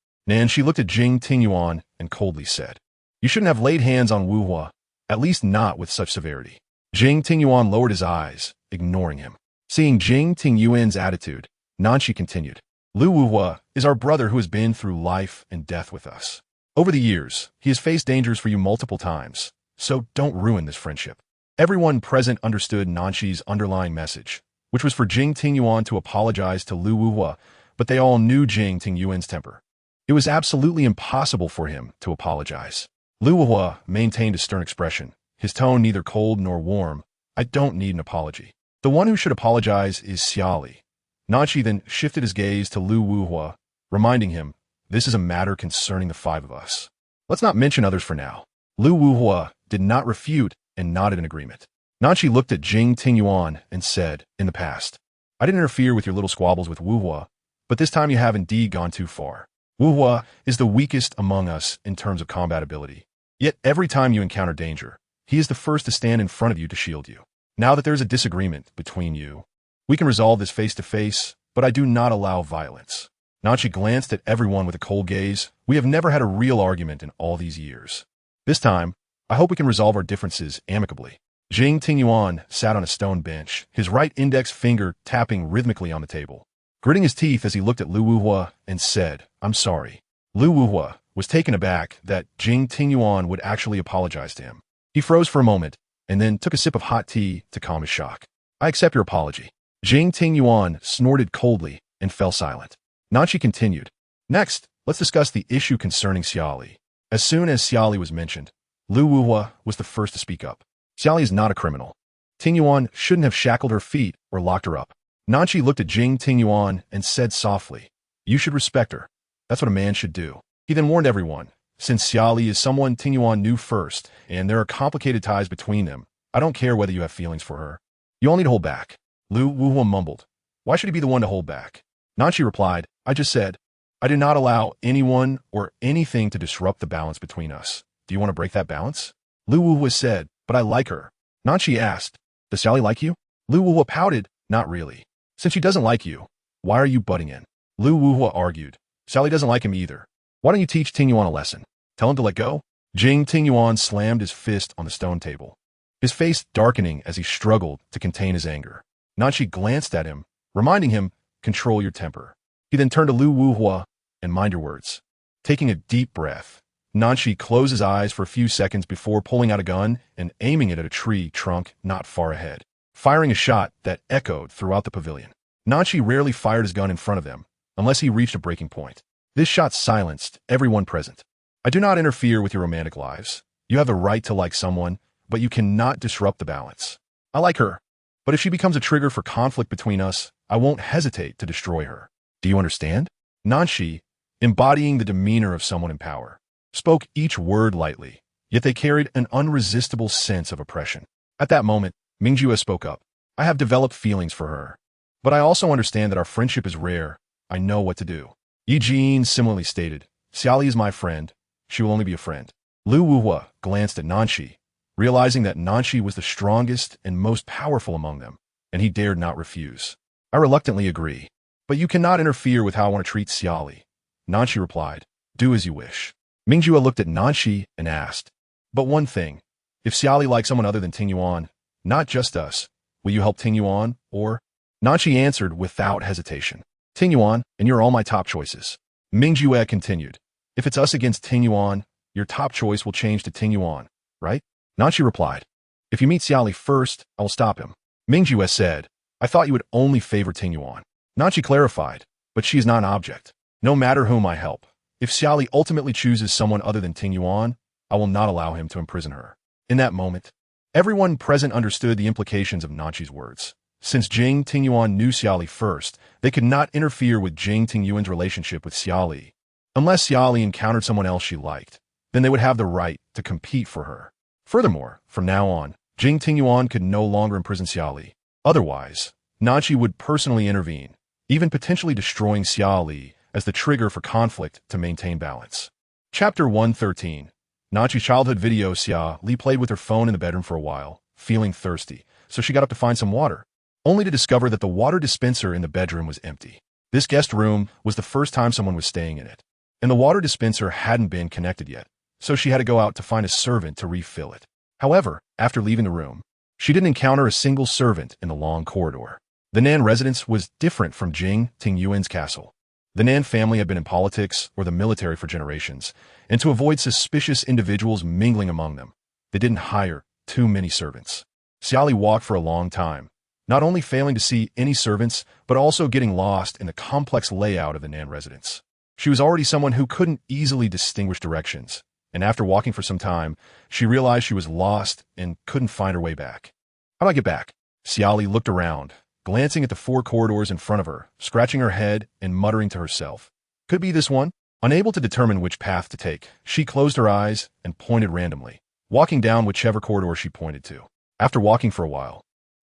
She looked at Jing Tingyuan and coldly said, "You shouldn't have laid hands on Wu Hua, at least not with such severity." Jing Tingyuan lowered his eyes, ignoring him. Seeing Jing Tingyuan's attitude, Nanshi continued, "Lu Wu Hua is our brother who has been through life and death with us. Over the years, he has faced dangers for you multiple times, so don't ruin this friendship." Everyone present understood Nanshi's underlying message, which was for Jing Tingyuan to apologize to Lu Wu Hua, but they all knew Jing Tingyuan's temper. It was absolutely impossible for him to apologize. Lu Wu Hua maintained a stern expression, his tone neither cold nor warm. "I don't need an apology. The one who should apologize is Xia Li." Nanshi then shifted his gaze to Lu Wu Hua, reminding him, "This is a matter concerning the five of us. Let's not mention others for now." Lu Wu Hua did not refute and nodded in agreement. Nanshi looked at Jing Tingyuan and said, "In the past, I didn't interfere with your little squabbles with Wu Hua, but this time you have indeed gone too far. Wu Hua is the weakest among us in terms of combat ability. Yet every time you encounter danger, he is the first to stand in front of you to shield you. Now that there is a disagreement between you, we can resolve this face-to-face, but I do not allow violence." Nanshi glanced at everyone with a cold gaze. "We have never had a real argument in all these years. This time, I hope we can resolve our differences amicably." Jing Tingyuan sat on a stone bench, his right index finger tapping rhythmically on the table, gritting his teeth as he looked at Lu Wu Hua and said, "I'm sorry." Lu Wu Hua was taken aback that Jing Tingyuan would actually apologize to him. He froze for a moment and then took a sip of hot tea to calm his shock. "I accept your apology." Jing Tingyuan snorted coldly and fell silent. Nanshi continued, "Next, let's discuss the issue concerning Xia Li." As soon as Xia Li was mentioned, Lu Wu Hua was the first to speak up. "Xia Li is not a criminal. Tingyuan shouldn't have shackled her feet or locked her up." Nanshi looked at Jing Tingyuan and said softly, "You should respect her. That's what a man should do." He then warned everyone, "Since Xia Li is someone Tingyuan knew first, and there are complicated ties between them, I don't care whether you have feelings for her. You all need to hold back." Lu Wu Hua mumbled, "Why should he be the one to hold back?" Nanshi replied, "I just said, I do not allow anyone or anything to disrupt the balance between us. Do you want to break that balance?" Lu Wu Hua said, "But I like her." Nanshi asked, "Does Xia Li like you?" Lu Wu Hua pouted, "Not really. Since she doesn't like you, why are you butting in?" Lu Wu Hua argued, "Xia Li doesn't like him either. Why don't you teach Tingyuan a lesson? Tell him to let go?" Jing Tingyuan slammed his fist on the stone table, his face darkening as he struggled to contain his anger. Nanshi glanced at him, reminding him, "Control your temper." He then turned to Lu Wu Hua and "Mind your words." Taking a deep breath, Nanshi closed his eyes for a few seconds before pulling out a gun and aiming it at a tree trunk not far ahead, firing a shot that echoed throughout the pavilion. Nanshi rarely fired his gun in front of them, unless he reached a breaking point. This shot silenced everyone present. "I do not interfere with your romantic lives. You have the right to like someone, but you cannot disrupt the balance. I like her, but if she becomes a trigger for conflict between us, I won't hesitate to destroy her. Do you understand?" Nanshi, embodying the demeanor of someone in power, spoke each word lightly, yet they carried an unresistible sense of oppression. At that moment, Mingjue spoke up. "I have developed feelings for her, but I also understand that our friendship is rare. I know what to do." Yi Jin similarly stated, "Xia Li is my friend. She will only be a friend." Lu Wu Hua glanced at Nanshi, realizing that Nanshi was the strongest and most powerful among them, and he dared not refuse. "I reluctantly agree, but you cannot interfere with how I want to treat Xia Li." Nanshi replied, "Do as you wish." Mingjue looked at Nanshi and asked, "But one thing, if Xia Li likes someone other than Tingyuan, not just us, will you help Tingyuan, or?" Nanshi answered without hesitation, "Tingyuan, and you're all my top choices." Mingjue continued, "If it's us against Tingyuan, your top choice will change to Tingyuan, right?" Nanshi replied, "If you meet Xia Li first, I will stop him." Mingjue said, "I thought you would only favor Tingyuan." Nanshi clarified, "But she is not an object. No matter whom I help, if Xia Li ultimately chooses someone other than Tingyuan, I will not allow him to imprison her." In that moment, everyone present understood the implications of Nanshi's words. Since Jing Tingyuan knew Xia Li first, they could not interfere with Jing Tingyuan's relationship with Xia Li. Unless Xia Li encountered someone else she liked, then they would have the right to compete for her. Furthermore, from now on, Jing Tingyuan could no longer imprison Xia Li. Otherwise, Nanshi would personally intervene, even potentially destroying Xia Li as the trigger for conflict to maintain balance. Chapter 113. Nachi's childhood video. Xia Li played with her phone in the bedroom for a while, feeling thirsty, so she got up to find some water, only to discover that the water dispenser in the bedroom was empty. This guest room was the first time someone was staying in it, and the water dispenser hadn't been connected yet, so she had to go out to find a servant to refill it. However, after leaving the room, she didn't encounter a single servant in the long corridor. The Nan residence was different from Jing Tingyuan's castle. The Nan family had been in politics or the military for generations, and to avoid suspicious individuals mingling among them, they didn't hire too many servants. Xia Li walked for a long time, not only failing to see any servants, but also getting lost in the complex layout of the Nan residence. She was already someone who couldn't easily distinguish directions, and after walking for some time, she realized she was lost and couldn't find her way back. How do I get back? Xia Li looked around, glancing at the 4 corridors in front of her, scratching her head and muttering to herself. Could be this one? Unable to determine which path to take, she closed her eyes and pointed randomly, walking down whichever corridor she pointed to. After walking for a while,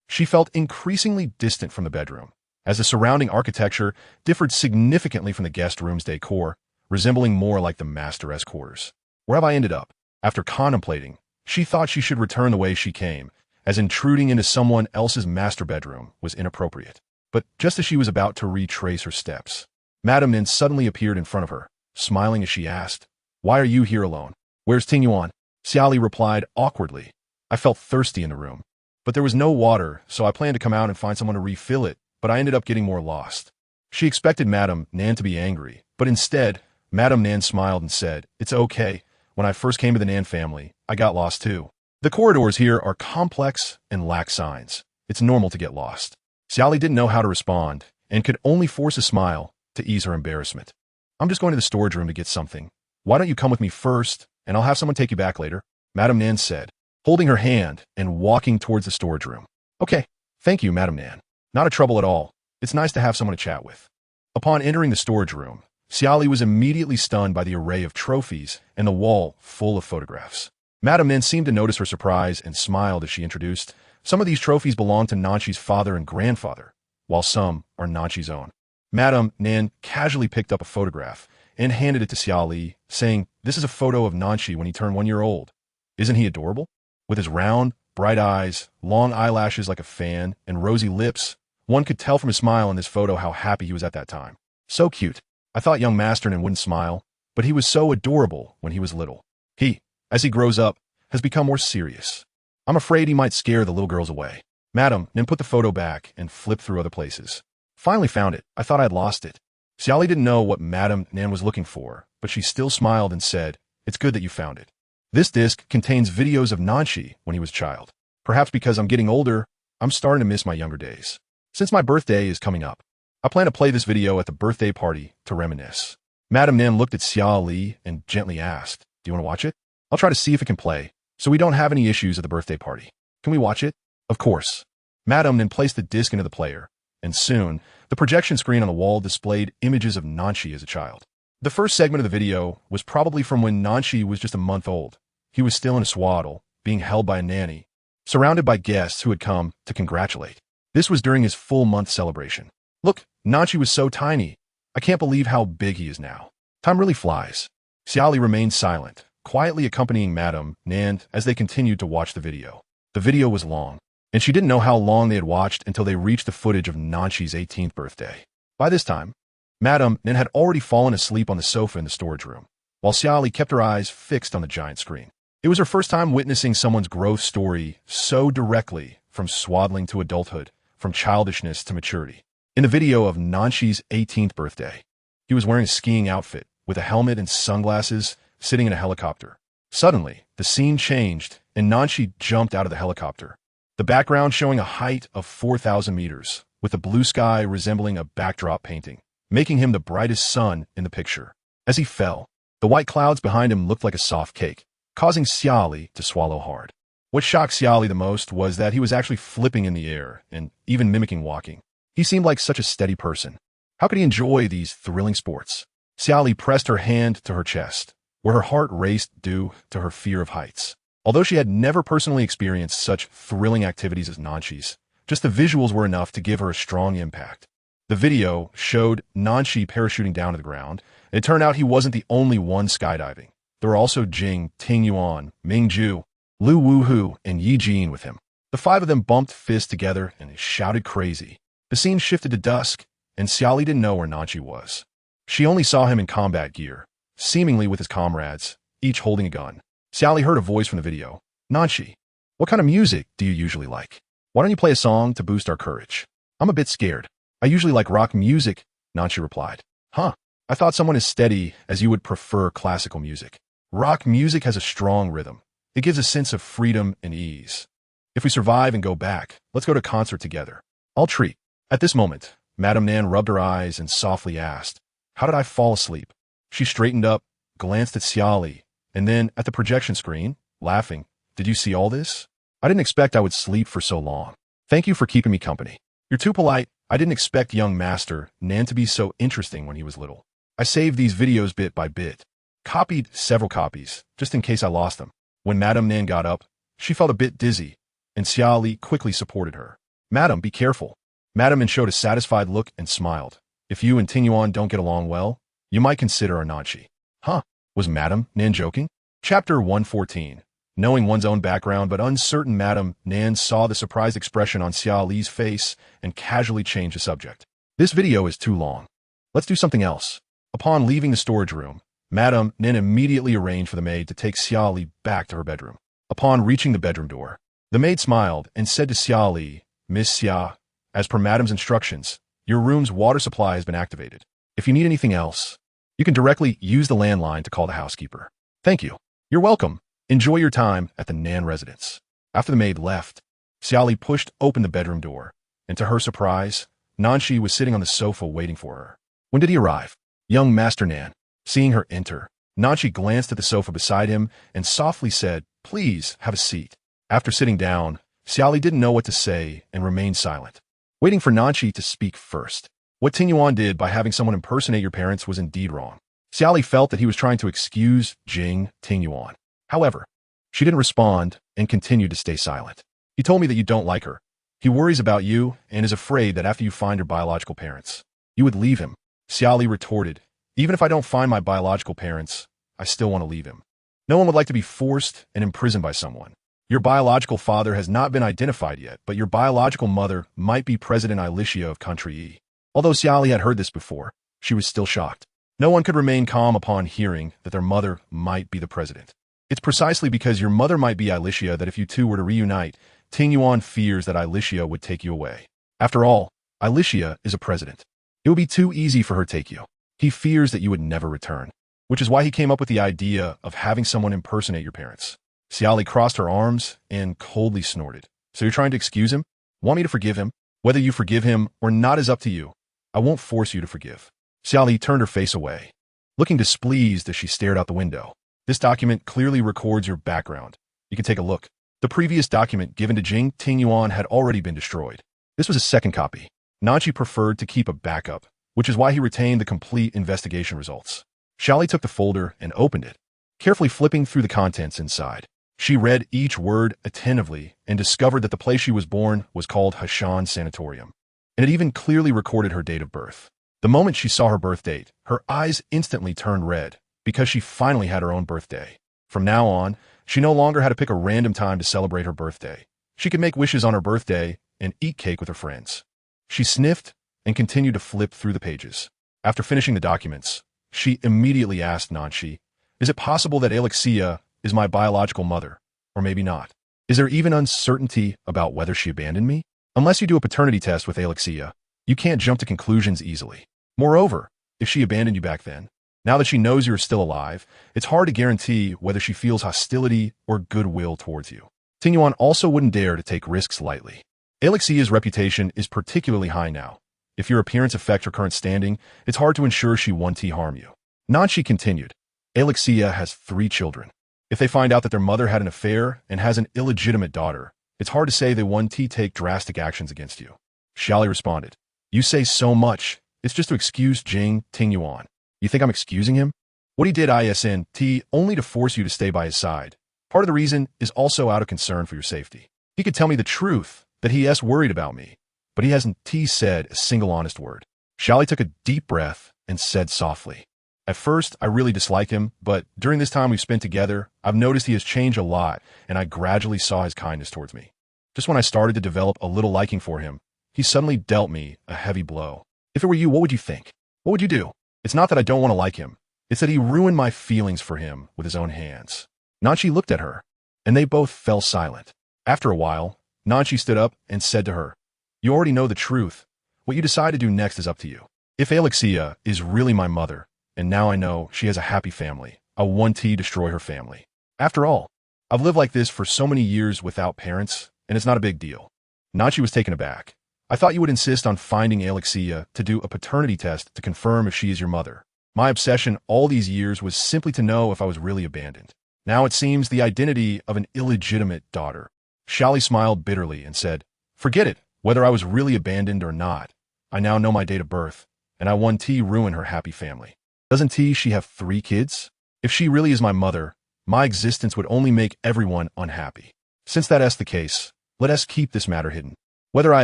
she felt increasingly distant from the bedroom, as the surrounding architecture differed significantly from the guest room's decor, resembling more like the master's quarters. Where have I ended up? After contemplating, she thought she should return the way she came, as intruding into someone else's master bedroom was inappropriate. But just as she was about to retrace her steps, Madame Nin suddenly appeared in front of her, smiling as she asked, "Why are you here alone? Where's Tingyuan?" Xia Li replied awkwardly, "I felt thirsty in the room, but there was no water, so I planned to come out and find someone to refill it, but I ended up getting more lost." She expected Madame Nan to be angry, but instead, Madame Nan smiled and said, "It's okay. When I first came to the Nan family, I got lost too. The corridors here are complex and lack signs. It's normal to get lost." Xia Li didn't know how to respond and could only force a smile to ease her embarrassment. "I'm just going to the storage room to get something. Why don't you come with me first, and I'll have someone take you back later?" Madame Nan said, holding her hand and walking towards the storage room. "Okay, thank you, Madame Nan. Not a trouble at all. It's nice to have someone to chat with." Upon entering the storage room, Xia Li was immediately stunned by the array of trophies and the wall full of photographs. Madame Nin seemed to notice her surprise and smiled as she introduced, "Some of these trophies belong to Nanchi's father and grandfather, while some are Nanchi's own." Madame Nin casually picked up a photograph and handed it to Xia Li, saying, "This is a photo of Nanchi when he turned 1 year old. Isn't he adorable? With his round, bright eyes, long eyelashes like a fan, and rosy lips, one could tell from his smile in this photo how happy he was at that time. So cute. I thought young Master Nin wouldn't smile, but he was so adorable when he was little. He, as he grows up, has become more serious. I'm afraid he might scare the little girls away." Madame Nin put the photo back and flipped through other places. "Finally found it. I thought I had lost it." Xia Li didn't know what Madame Nin was looking for, but she still smiled and said, "It's good that you found it. This disc contains videos of Nanchi when he was a child. Perhaps because I'm getting older, I'm starting to miss my younger days. Since my birthday is coming up, I plan to play this video at the birthday party to reminisce." Madame Nin looked at Xia Li and gently asked, "Do you want to watch it? I'll try to see if it can play, so we don't have any issues at the birthday party. Can we watch it?" "Of course." Madame Nin placed the disc into the player, and soon, the projection screen on the wall displayed images of Nanchi as a child. The first segment of the video was probably from when Nanchi was just a month old. He was still in a swaddle, being held by a nanny, surrounded by guests who had come to congratulate. This was during his full month celebration. "Look, Nanchi was so tiny. I can't believe how big he is now. Time really flies." Xia Li remained silent, quietly accompanying Madame Nin as they continued to watch the video. The video was long, and she didn't know how long they had watched until they reached the footage of Nanchi's 18th birthday. By this time, Madame Nin had already fallen asleep on the sofa in the storage room, while Xia Li kept her eyes fixed on the giant screen. It was her first time witnessing someone's growth story so directly, from swaddling to adulthood, from childishness to maturity. In the video of Nanchi's 18th birthday, he was wearing a skiing outfit with a helmet and sunglasses, sitting in a helicopter. Suddenly, the scene changed, and Nanchi jumped out of the helicopter, the background showing a height of 4,000 meters, with the blue sky resembling a backdrop painting, making him the brightest sun in the picture. As he fell, the white clouds behind him looked like a soft cake, causing Xia Li to swallow hard. What shocked Xia Li the most was that he was actually flipping in the air and even mimicking walking. He seemed like such a steady person. How could he enjoy these thrilling sports? Xia Li pressed her hand to her chest, where her heart raced due to her fear of heights. Although she had never personally experienced such thrilling activities as Nanchi's, just the visuals were enough to give her a strong impact. The video showed Nanshi parachuting down to the ground, and it turned out he wasn't the only one skydiving. There were also Jing, Tingyuan, Mingju, Lu Wuhu, and Yi Jin with him. The five of them bumped fists together and they shouted crazy. The scene shifted to dusk, and Xia Li didn't know where Nanshi was. She only saw him in combat gear, seemingly with his comrades, each holding a gun. Xia Li heard a voice from the video. Nanshi, what kind of music do you usually like? Why don't you play a song to boost our courage? I'm a bit scared. I usually like rock music, Nanshi replied. Huh, I thought someone as steady as you would prefer classical music. Rock music has a strong rhythm. It gives a sense of freedom and ease. If we survive and go back, let's go to concert together. I'll treat. At this moment, Madame Nan rubbed her eyes and softly asked, how did I fall asleep? She straightened up, glanced at Xia Li, and then at the projection screen, laughing. Did you see all this? I didn't expect I would sleep for so long. Thank you for keeping me company. You're too polite. I didn't expect young Master Nan to be so interesting when he was little. I saved these videos bit by bit. Copied several copies, just in case I lost them. When Madame Nan got up, she felt a bit dizzy, and Xia Li quickly supported her. Madam, be careful. Madame Nan showed a satisfied look and smiled. If you and Tingyuan don't get along well, you might consider our Nanshi. Huh? Was Madame Nan joking? Chapter 114. Knowing one's own background but uncertain, Madame Nan saw the surprised expression on Xia Li's face and casually changed the subject. This video is too long. Let's do something else. Upon leaving the storage room, Madame Nan immediately arranged for the maid to take Xia Li back to her bedroom. Upon reaching the bedroom door, the maid smiled and said to Xia Li, Miss Xia, as per Madame's instructions, your room's water supply has been activated. If you need anything else, you can directly use the landline to call the housekeeper. Thank you. You're welcome. Enjoy your time at the Nan residence. After the maid left, Xia Li pushed open the bedroom door, and to her surprise, Nanshi was sitting on the sofa waiting for her. When did he arrive? Young Master Nan. Seeing her enter, Nanshi glanced at the sofa beside him and softly said, Please have a seat. After sitting down, Xia Li didn't know what to say and remained silent, waiting for Nanshi to speak first. What Tingyuan did by having someone impersonate your parents was indeed wrong. Xia Li felt that he was trying to excuse Jing Tingyuan. However, she didn't respond and continued to stay silent. He told me that you don't like her. He worries about you and is afraid that after you find your biological parents, you would leave him. Xia Li retorted, Even if I don't find my biological parents, I still want to leave him. No one would like to be forced and imprisoned by someone. Your biological father has not been identified yet, but your biological mother might be President Alicia of Country E. Although Xia Li had heard this before, she was still shocked. No one could remain calm upon hearing that their mother might be the president. It's precisely because your mother might be Alicia that if you two were to reunite, Tingyuan fears that Alicia would take you away. After all, Alicia is a president. It would be too easy for her to take you. He fears that you would never return, which is why he came up with the idea of having someone impersonate your parents. Xia Li crossed her arms and coldly snorted. So you're trying to excuse him? Want me to forgive him? Whether you forgive him or not is up to you. I won't force you to forgive. Xia Li turned her face away, looking displeased as she stared out the window. This document clearly records your background. You can take a look. The previous document given to Jing Tingyuan had already been destroyed. This was a second copy. Nanshi preferred to keep a backup, which is why he retained the complete investigation results. Xia Li took the folder and opened it, carefully flipping through the contents inside. She read each word attentively and discovered that the place she was born was called Hashan Sanatorium, and it even clearly recorded her date of birth. The moment she saw her birth date, her eyes instantly turned red, because she finally had her own birthday. From now on, she no longer had to pick a random time to celebrate her birthday. She could make wishes on her birthday and eat cake with her friends. She sniffed and continued to flip through the pages. After finishing the documents, she immediately asked Nanshi, Is it possible that Alexia is my biological mother, or maybe not? Is there even uncertainty about whether she abandoned me? Unless you do a paternity test with Alexia, you can't jump to conclusions easily. Moreover, if she abandoned you back then, now that she knows you're still alive, it's hard to guarantee whether she feels hostility or goodwill towards you. Tingyuan also wouldn't dare to take risks lightly. Alexia's reputation is particularly high now. If your appearance affects her current standing, it's hard to ensure she won't harm you. Nanshi continued, Alexia has 3 children. If they find out that their mother had an affair and has an illegitimate daughter, it's hard to say they won't take drastic actions against you. Xia Li responded, You say so much. It's just to excuse Jing Tingyuan. You think I'm excusing him? What he did isn't only to force you to stay by his side. Part of the reason is also out of concern for your safety. He could tell me the truth, that he is worried about me, but he hasn't said a single honest word. Xia Li took a deep breath and said softly, "At first, I really disliked him, but during this time we've spent together, I've noticed he has changed a lot, and I gradually saw his kindness towards me. Just when I started to develop a little liking for him, he suddenly dealt me a heavy blow. If it were you, what would you think? What would you do? It's not that I don't want to like him. It's that he ruined my feelings for him with his own hands." Nanchi looked at her, and they both fell silent. After a while, Nanchi stood up and said to her, "You already know the truth. What you decide to do next is up to you. If Alexia is really my mother, and now I know she has a happy family, I want to destroy her family. After all, I've lived like this for so many years without parents, and it's not a big deal." Nanchi was taken aback. "I thought you would insist on finding Alexia to do a paternity test to confirm if she is your mother. My obsession all these years was simply to know if I was really abandoned. Now it seems the identity of an illegitimate daughter." Xia Li smiled bitterly and said, "Forget it, whether I was really abandoned or not. I now know my date of birth, and I want to ruin her happy family. Doesn't she have 3 kids? If she really is my mother, my existence would only make everyone unhappy. Since that is the case, let us keep this matter hidden. Whether I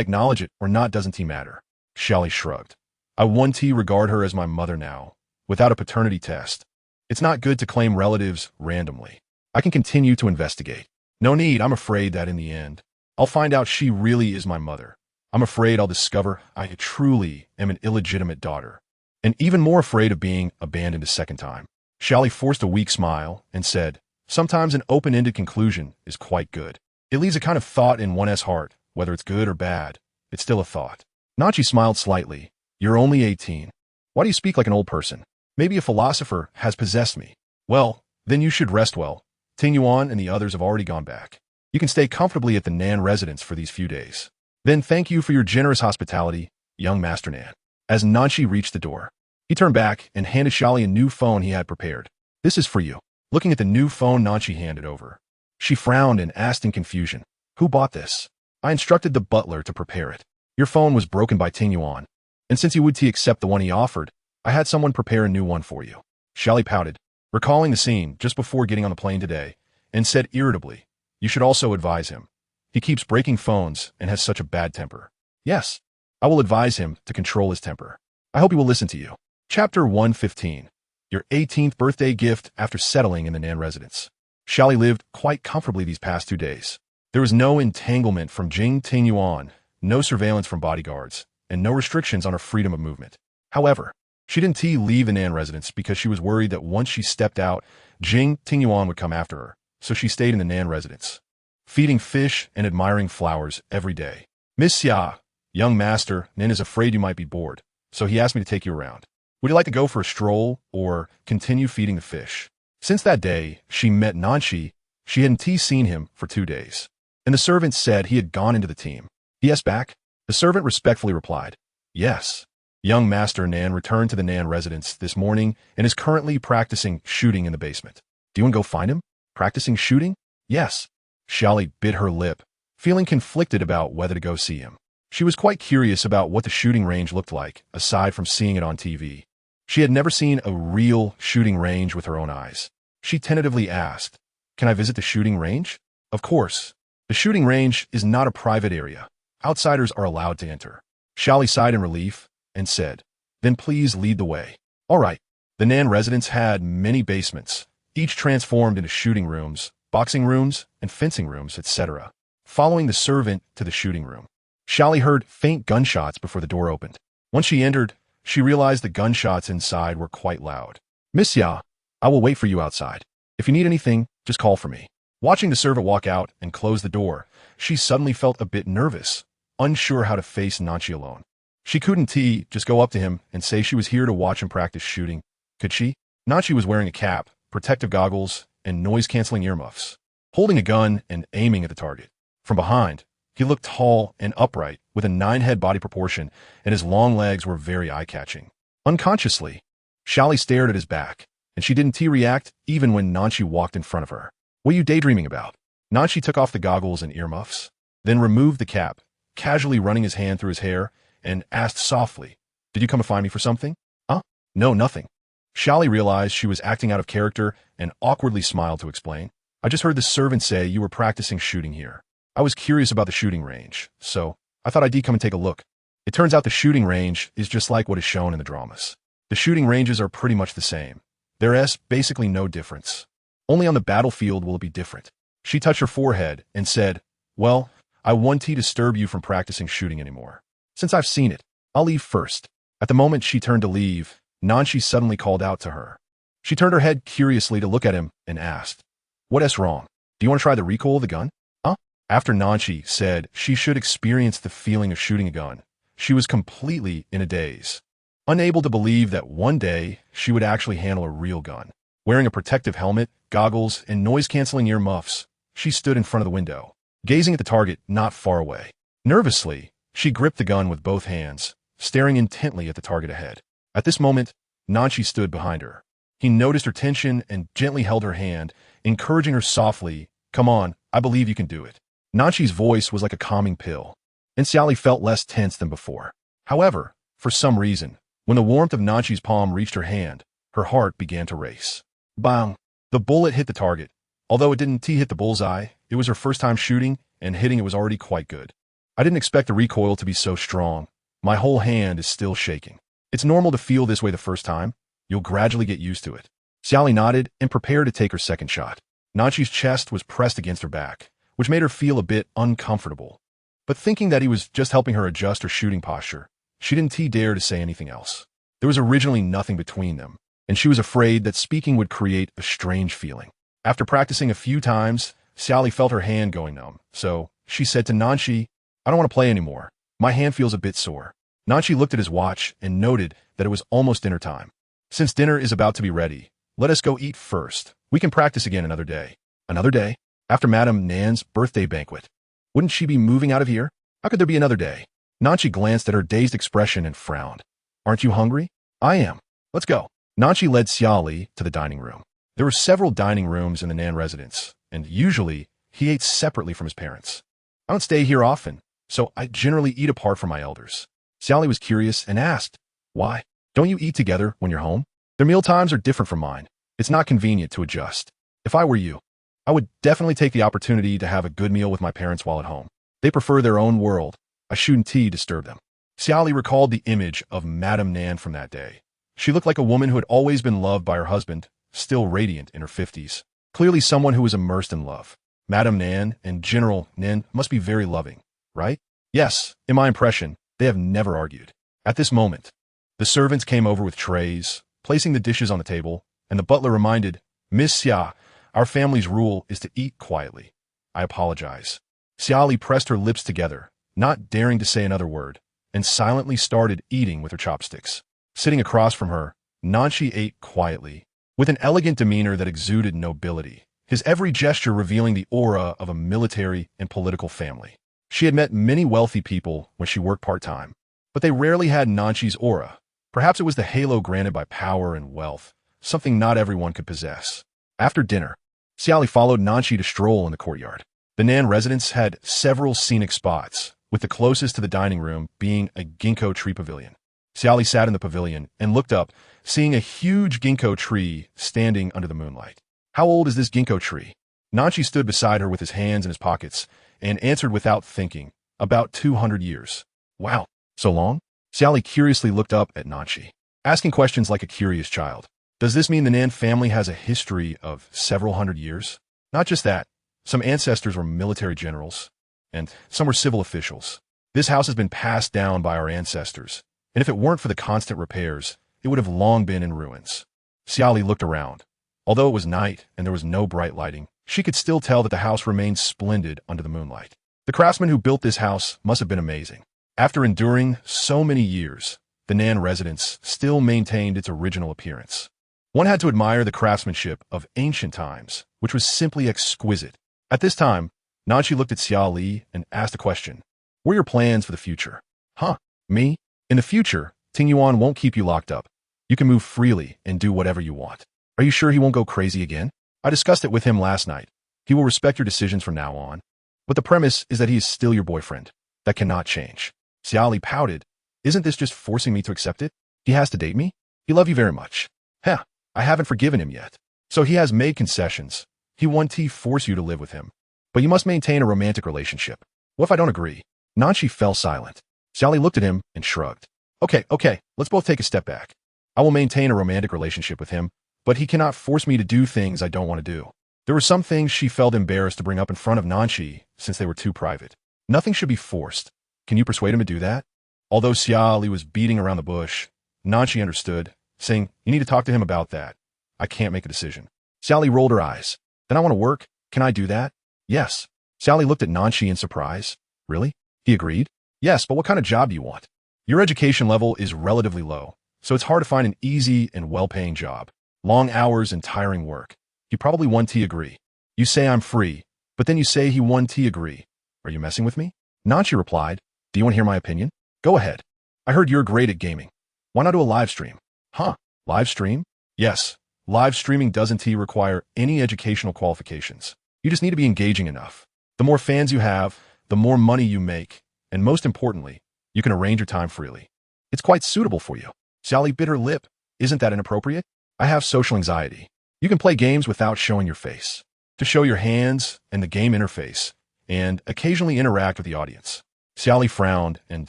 acknowledge it or not doesn't matter." Xia Li shrugged. "I want to regard her as my mother now, without a paternity test. It's not good to claim relatives randomly. I can continue to investigate. No need, I'm afraid that in the end, I'll find out she really is my mother. I'm afraid I'll discover I truly am an illegitimate daughter, and even more afraid of being abandoned a second time." Xia Li forced a weak smile and said, "Sometimes an open-ended conclusion is quite good. It leaves a kind of thought in one's heart, whether it's good or bad. It's still a thought." Nanchi smiled slightly. "You're only 18. Why do you speak like an old person? Maybe a philosopher has possessed me. Well, then you should rest well. Ting Yuan and the others have already gone back. You can stay comfortably at the Nan residence for these few days. Then thank you for your generous hospitality, young Master Nan." As Nanchi reached the door, he turned back and handed Xia Li a new phone he had prepared. "This is for you." Looking at the new phone Nanchi handed over, she frowned and asked in confusion, "Who bought this?" "I instructed the butler to prepare it. Your phone was broken by Ting Yuan, and since you would accept the one he offered, I had someone prepare a new one for you." Xia Li pouted, recalling the scene just before getting on the plane today, and said irritably, "You should also advise him. He keeps breaking phones and has such a bad temper." "Yes, I will advise him to control his temper. I hope he will listen to you." Chapter 115. Your 18th birthday gift after settling in the Nan residence. Xia Li lived quite comfortably these past 2 days. There was no entanglement from Ting Yuan, no surveillance from bodyguards, and no restrictions on her freedom of movement. However, she didn't leave the Nan residence because she was worried that once she stepped out, Ting Yuan would come after her, so she stayed in the Nan residence, feeding fish and admiring flowers every day. "Miss Xia, young master, Nin is afraid you might be bored, so he asked me to take you around. Would you like to go for a stroll or continue feeding the fish?" Since that day she met Nanchi, she hadn't seen him for 2 days, and the servant said he had gone into the team. "He is back?" The servant respectfully replied, "Yes. Young Master Nan returned to the Nan residence this morning and is currently practicing shooting in the basement. Do you want to go find him? Practicing shooting?" "Yes." Xia Li bit her lip, feeling conflicted about whether to go see him. She was quite curious about what the shooting range looked like, aside from seeing it on TV. She had never seen a real shooting range with her own eyes. She tentatively asked, "Can I visit the shooting range?" "Of course. The shooting range is not a private area. Outsiders are allowed to enter." Xia Li sighed in relief and said, "Then please lead the way." All right. The Nan residence had many basements, each transformed into shooting rooms, boxing rooms, and fencing rooms, etc. Following the servant to the shooting room, Xia Li heard faint gunshots before the door opened. Once she entered, she realized the gunshots inside were quite loud. "Miss Xia, I will wait for you outside. If you need anything, just call for me." Watching the servant walk out and close the door, she suddenly felt a bit nervous, unsure how to face Nanchi alone. She couldn't just go up to him and say she was here to watch him practice shooting, could she? Nanchi was wearing a cap, protective goggles, and noise-canceling earmuffs, holding a gun and aiming at the target. From behind, he looked tall and upright, with a 9-head body proportion, and his long legs were very eye-catching. Unconsciously, Xia Li stared at his back, and she didn't react even when Nanchi walked in front of her. "What are you daydreaming about?" Nanchi took off the goggles and earmuffs, then removed the cap, casually running his hand through his hair, and asked softly, "Did you come to find me for something?" "Huh? No, nothing." Xia Li realized she was acting out of character and awkwardly smiled to explain. "I just heard the servant say you were practicing shooting here. I was curious about the shooting range, so I thought I'd come and take a look." It turns out the shooting range is just like what is shown in the dramas. The shooting ranges are pretty much the same. There's basically no difference. Only on the battlefield will it be different. She touched her forehead and said, "Well, I won't disturb you from practicing shooting anymore. Since I've seen it, I'll leave first." At the moment she turned to leave, Nanchi suddenly called out to her. She turned her head curiously to look at him and asked, "What's wrong? Do you want to try the recoil of the gun?" Huh? After Nanchi said she should experience the feeling of shooting a gun, she was completely in a daze, unable to believe that one day she would actually handle a real gun. Wearing a protective helmet, goggles, and noise-canceling earmuffs, she stood in front of the window, gazing at the target not far away. Nervously, she gripped the gun with both hands, staring intently at the target ahead. At this moment, Nanchi stood behind her. He noticed her tension and gently held her hand, encouraging her softly, "Come on, I believe you can do it." Nanchi's voice was like a calming pill, and Xia Li felt less tense than before. However, for some reason, when the warmth of Nanchi's palm reached her hand, her heart began to race. Bang! The bullet hit the target. Although it didn't hit the bullseye, it was her first time shooting, and hitting it was already quite good. "I didn't expect the recoil to be so strong. My whole hand is still shaking. It's normal to feel this way the first time. You'll gradually get used to it." Xia Li nodded and prepared to take her second shot. Nanchi's chest was pressed against her back, which made her feel a bit uncomfortable. But thinking that he was just helping her adjust her shooting posture, she didn't dare to say anything else. There was originally nothing between them, and she was afraid that speaking would create a strange feeling. After practicing a few times, Xia Li felt her hand going numb, so she said to Nanchi, "I don't want to play anymore. My hand feels a bit sore." Nanchi looked at his watch and noted that it was almost dinner time. "Since dinner is about to be ready, let us go eat first. We can practice again another day." Another day? After Madame Nan's birthday banquet? Wouldn't she be moving out of here? How could there be another day? Nanchi glanced at her dazed expression and frowned. "Aren't you hungry?" "I am. Let's go." Nanchi led Xia Li to the dining room. There were several dining rooms in the Nan residence, and usually he ate separately from his parents. "I don't stay here often, so I generally eat apart from my elders." Xia Li was curious and asked, "Why? Don't you eat together when you're home?" "Their meal times are different from mine. It's not convenient to adjust. If I were you, I would definitely take the opportunity to have a good meal with my parents while at home. They prefer their own world. I shouldn't disturb them." Xia Li recalled the image of Madame Nan from that day. She looked like a woman who had always been loved by her husband, still radiant in her 50s. Clearly someone who was immersed in love. Madame Nan and General Nan must be very loving, right? Yes, in my impression, they have never argued. At this moment, the servants came over with trays, placing the dishes on the table, and the butler reminded, "Miss Xia, our family's rule is to eat quietly. I apologize." Xia Li pressed her lips together, not daring to say another word, and silently started eating with her chopsticks. Sitting across from her, Nanchi ate quietly, with an elegant demeanor that exuded nobility, his every gesture revealing the aura of a military and political family. She had met many wealthy people when she worked part-time, but they rarely had Nanchi's aura. Perhaps it was the halo granted by power and wealth, something not everyone could possess. After dinner, Xia Li followed Nanchi to stroll in the courtyard. The Nan residence had several scenic spots, with the closest to the dining room being a ginkgo tree pavilion. Xia Li sat in the pavilion and looked up, seeing a huge ginkgo tree standing under the moonlight. "How old is this ginkgo tree?" Nanchi stood beside her with his hands in his pockets and answered without thinking, "About 200 years." "Wow, so long?" Xia Li curiously looked up at Nanchi, asking questions like a curious child. "Does this mean the Nan family has a history of several hundred years?" "Not just that. Some ancestors were military generals, and some were civil officials. This house has been passed down by our ancestors, and if it weren't for the constant repairs, it would have long been in ruins." Xia Li looked around. Although it was night and there was no bright lighting, she could still tell that the house remained splendid under the moonlight. The craftsman who built this house must have been amazing. After enduring so many years, the Nan residence still maintained its original appearance. One had to admire the craftsmanship of ancient times, which was simply exquisite. At this time, Nanchi looked at Xia Li and asked a question. "What are your plans for the future?" "Huh? Me? In the future, Ting Yuan won't keep you locked up. You can move freely and do whatever you want." "Are you sure he won't go crazy again?" "I discussed it with him last night. He will respect your decisions from now on. But the premise is that he is still your boyfriend. That cannot change." Xia Li pouted. "Isn't this just forcing me to accept it? He has to date me? He loves you very much." "Heh, I haven't forgiven him yet. So he has made concessions. He won't force you to live with him. But you must maintain a romantic relationship." "What if I don't agree?" Nanchi fell silent. Xia Li looked at him and shrugged. Okay, let's both take a step back. I will maintain a romantic relationship with him, but he cannot force me to do things I don't want to do. There were some things she felt embarrassed to bring up in front of Nanshi since they were too private. Nothing should be forced. Can you persuade him to do that? Although Xia Li was beating around the bush, Nanshi understood, saying, you need to talk to him about that. I can't make a decision. Xia Li rolled her eyes. Then I want to work. Can I do that? Yes. Xia Li looked at Nanshi in surprise. Really? He agreed. Yes, but what kind of job do you want? Your education level is relatively low, so it's hard to find an easy and well-paying job. Long hours and tiring work. You probably 1T agree. You say I'm free, but then you say he 1T agree. Are you messing with me? Nanshi replied, do you want to hear my opinion? Go ahead. I heard you're great at gaming. Why not do a live stream? Huh? Live stream? Yes. Live streaming doesn't require any educational qualifications. You just need to be engaging enough. The more fans you have, the more money you make, and most importantly, you can arrange your time freely. It's quite suitable for you. Xia Li bit her lip. Isn't that inappropriate? I have social anxiety. You can play games without showing your face, to show your hands and the game interface, and occasionally interact with the audience. Xia Li frowned and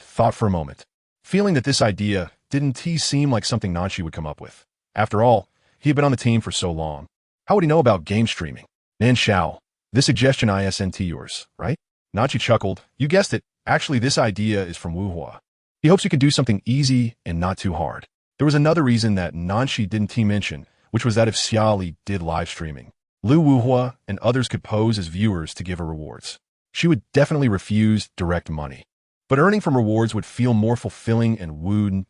thought for a moment, feeling that this idea didn't seem like something Nanshi would come up with. After all, he had been on the team for so long. How would he know about game streaming? Nan Xiao, this suggestion isn't yours, right? Nanshi chuckled. You guessed it. Actually, this idea is from Wu Hua. He hopes you can do something easy and not too hard. There was another reason that Nanshi didn't mention, which was that if Xia Li did live streaming, Wu Hua and others could pose as viewers to give her rewards. She would definitely refuse direct money. But earning from rewards would feel more fulfilling and wouldn't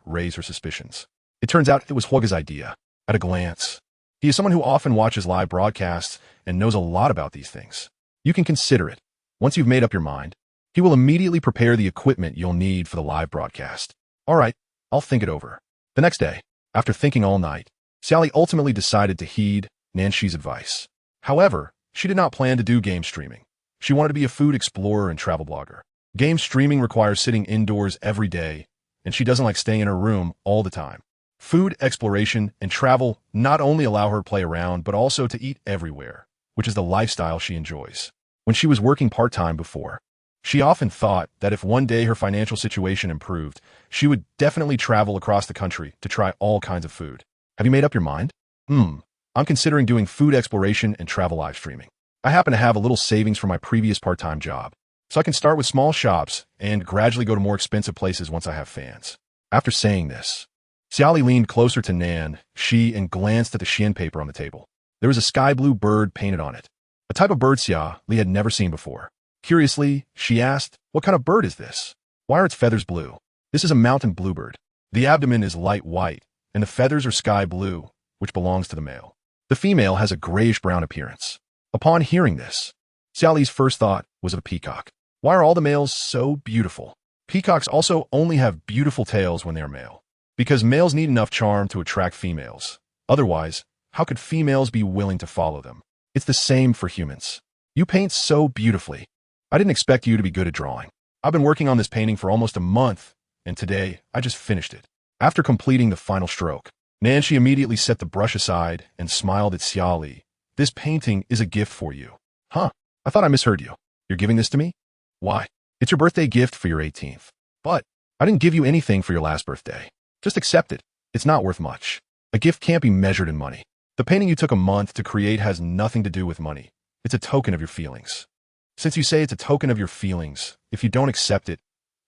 raise her suspicions. It turns out it was Huaga's idea. At a glance, he is someone who often watches live broadcasts and knows a lot about these things. You can consider it. Once you've made up your mind, he will immediately prepare the equipment you'll need for the live broadcast. All right, I'll think it over. The next day, after thinking all night, Xia Li ultimately decided to heed Nanshi's advice. However, she did not plan to do game streaming. She wanted to be a food explorer and travel blogger. Game streaming requires sitting indoors every day, and she doesn't like staying in her room all the time. Food exploration and travel not only allow her to play around, but also to eat everywhere, which is the lifestyle she enjoys. When she was working part-time before, she often thought that if one day her financial situation improved, she would definitely travel across the country to try all kinds of food. Have you made up your mind? I'm considering doing food exploration and travel live streaming. I happen to have a little savings from my previous part-time job, so I can start with small shops and gradually go to more expensive places once I have fans. After saying this, Xia Li leaned closer to Nan Shi and glanced at the Xian paper on the table. There was a sky blue bird painted on it, a type of bird Xia Li had never seen before. Curiously, she asked, what kind of bird is this? Why are its feathers blue? This is a mountain bluebird. The abdomen is light white, and the feathers are sky blue, which belongs to the male. The female has a grayish-brown appearance. Upon hearing this, Xia Li's first thought was of a peacock. Why are all the males so beautiful? Peacocks also only have beautiful tails when they are male, because males need enough charm to attract females. Otherwise, how could females be willing to follow them? It's the same for humans. You paint so beautifully. I didn't expect you to be good at drawing. I've been working on this painting for almost a month, and today I just finished it. After completing the final stroke, Nanshi immediately set the brush aside and smiled at Xia Li. This painting is a gift for you. Huh? I thought I misheard you. You're giving this to me? Why? It's your birthday gift for your 18th. But I didn't give you anything for your last birthday. Just accept it. It's not worth much. A gift can't be measured in money. The painting you took a month to create has nothing to do with money. It's a token of your feelings. Since you say it's a token of your feelings, if you don't accept it,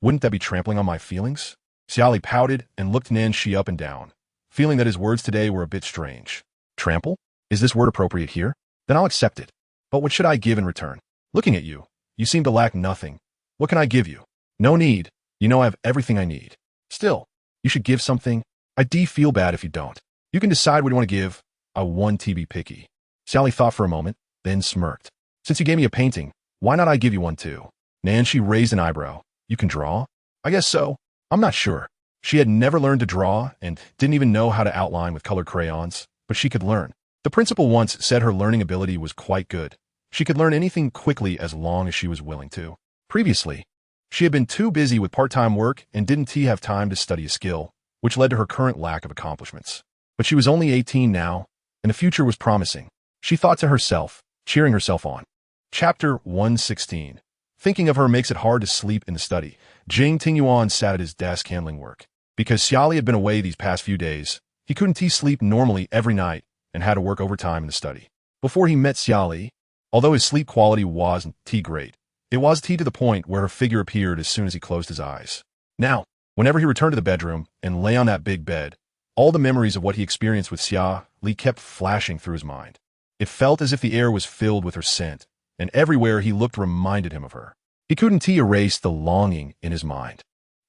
wouldn't that be trampling on my feelings? Xia Li pouted and looked Nanshi up and down, feeling that his words today were a bit strange. Trample? Is this word appropriate here? Then I'll accept it. But what should I give in return? Looking at you, you seem to lack nothing. What can I give you? No need. You know I have everything I need. Still, you should give something. I feel bad if you don't. You can decide what you want to give. I want to be picky. Xia Li thought for a moment, then smirked. Since you gave me a painting, why not I give you one too? Nanshi raised an eyebrow. You can draw? I guess so. I'm not sure. She had never learned to draw and didn't even know how to outline with colored crayons, but she could learn. The principal once said her learning ability was quite good. She could learn anything quickly as long as she was willing to. Previously, she had been too busy with part-time work and didn't have time to study a skill, which led to her current lack of accomplishments. But she was only 18 now, and the future was promising. She thought to herself, cheering herself on. Chapter 116. Thinking of her makes it hard to sleep in the study. Jing Tingyuan sat at his desk handling work. Because Xia Li had been away these past few days, he couldn't sleep normally every night and had to work overtime in the study. Before he met Xia Li, although his sleep quality wasn't great, it was to the point where her figure appeared as soon as he closed his eyes. Now, whenever he returned to the bedroom and lay on that big bed, all the memories of what he experienced with Xia Li kept flashing through his mind. It felt as if the air was filled with her scent, and everywhere he looked reminded him of her. He couldn't erase the longing in his mind.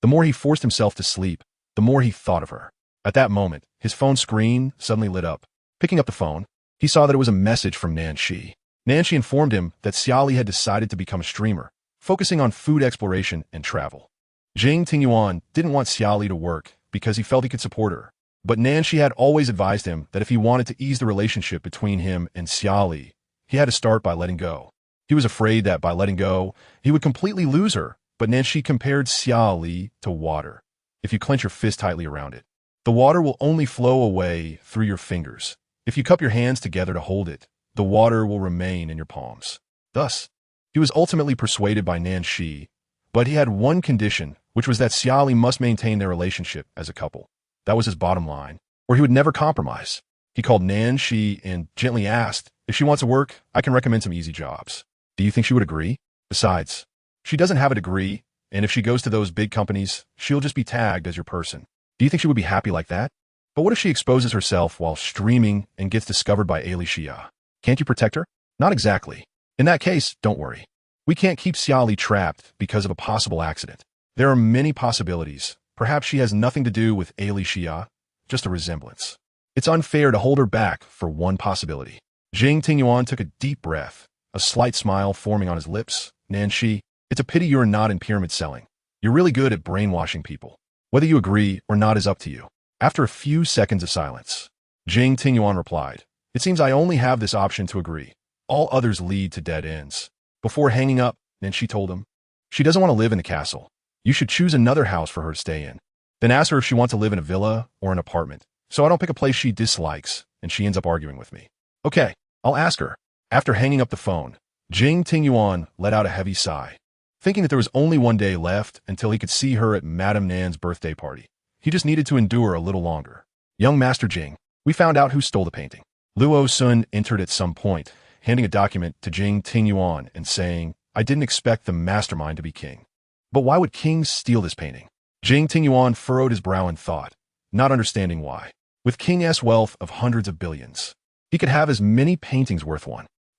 The more he forced himself to sleep, the more he thought of her. At that moment, his phone screen suddenly lit up. Picking up the phone, he saw that it was a message from Nanshi. Nanshi informed him that Xia Li had decided to become a streamer, focusing on food exploration and travel. Jing Tingyuan didn't want Xia Li to work because he felt he could support her. But Nanshi had always advised him that if he wanted to ease the relationship between him and Xia Li, he had to start by letting go. He was afraid that by letting go, he would completely lose her, but Nanshi compared Xia Li to water. If you clench your fist tightly around it, the water will only flow away through your fingers. If you cup your hands together to hold it, the water will remain in your palms. Thus, he was ultimately persuaded by Nanshi, but he had one condition, which was that Xia Li must maintain their relationship as a couple. That was his bottom line, or he would never compromise. He called Nanshi and gently asked, if she wants to work, I can recommend some easy jobs. Do you think she would agree? Besides, she doesn't have a degree, and if she goes to those big companies, she'll just be tagged as your person. Do you think she would be happy like that? But what if she exposes herself while streaming and gets discovered by Xia? Can't you protect her? Not exactly. In that case, don't worry. We can't keep Xia Li trapped because of a possible accident. There are many possibilities. Perhaps she has nothing to do with Xia, just a resemblance. It's unfair to hold her back for one possibility. Jing Tingyuan took a deep breath, a slight smile forming on his lips. Nanshi, it's a pity you're not in pyramid selling. You're really good at brainwashing people. Whether you agree or not is up to you. After a few seconds of silence, Jing Tingyuan replied, it seems I only have this option to agree. All others lead to dead ends. Before hanging up, Nanshi told him, she doesn't want to live in the castle. You should choose another house for her to stay in. Then ask her if she wants to live in a villa or an apartment, so I don't pick a place she dislikes and she ends up arguing with me. Okay, I'll ask her. After hanging up the phone, Jing Tingyuan let out a heavy sigh. Thinking that there was only one day left until he could see her at Madame Nan's birthday party. He just needed to endure a little longer. Young Master Jing, we found out who stole the painting. Luo Sun entered at some point, handing a document to Jing Tingyuan and saying, I didn't expect the mastermind to be king. But why would kings steal this painting? Jing Tingyuan furrowed his brow in thought, not understanding why. With King S wealth of hundreds of billions, he could have as many paintings worth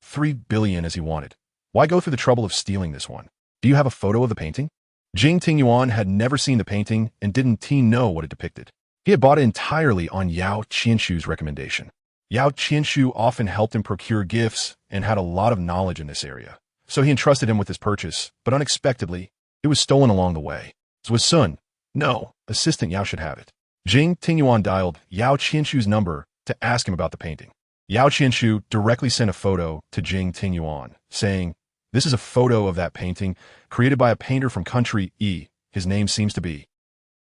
3 billion as he wanted. Why go through the trouble of stealing this one? Do you have a photo of the painting? Jing Tingyuan had never seen the painting and didn't know what it depicted. He had bought it entirely on Yao Qianshu's recommendation. Yao Qianshu often helped him procure gifts and had a lot of knowledge in this area. So he entrusted him with his purchase, but unexpectedly, it was stolen along the way. Was Sun? No, Assistant Yao should have it. Jing Tingyuan dialed Yao Qianshu's number to ask him about the painting. Yao Qianshu directly sent a photo to Jing Tingyuan, saying, this is a photo of that painting created by a painter from country E. His name seems to be.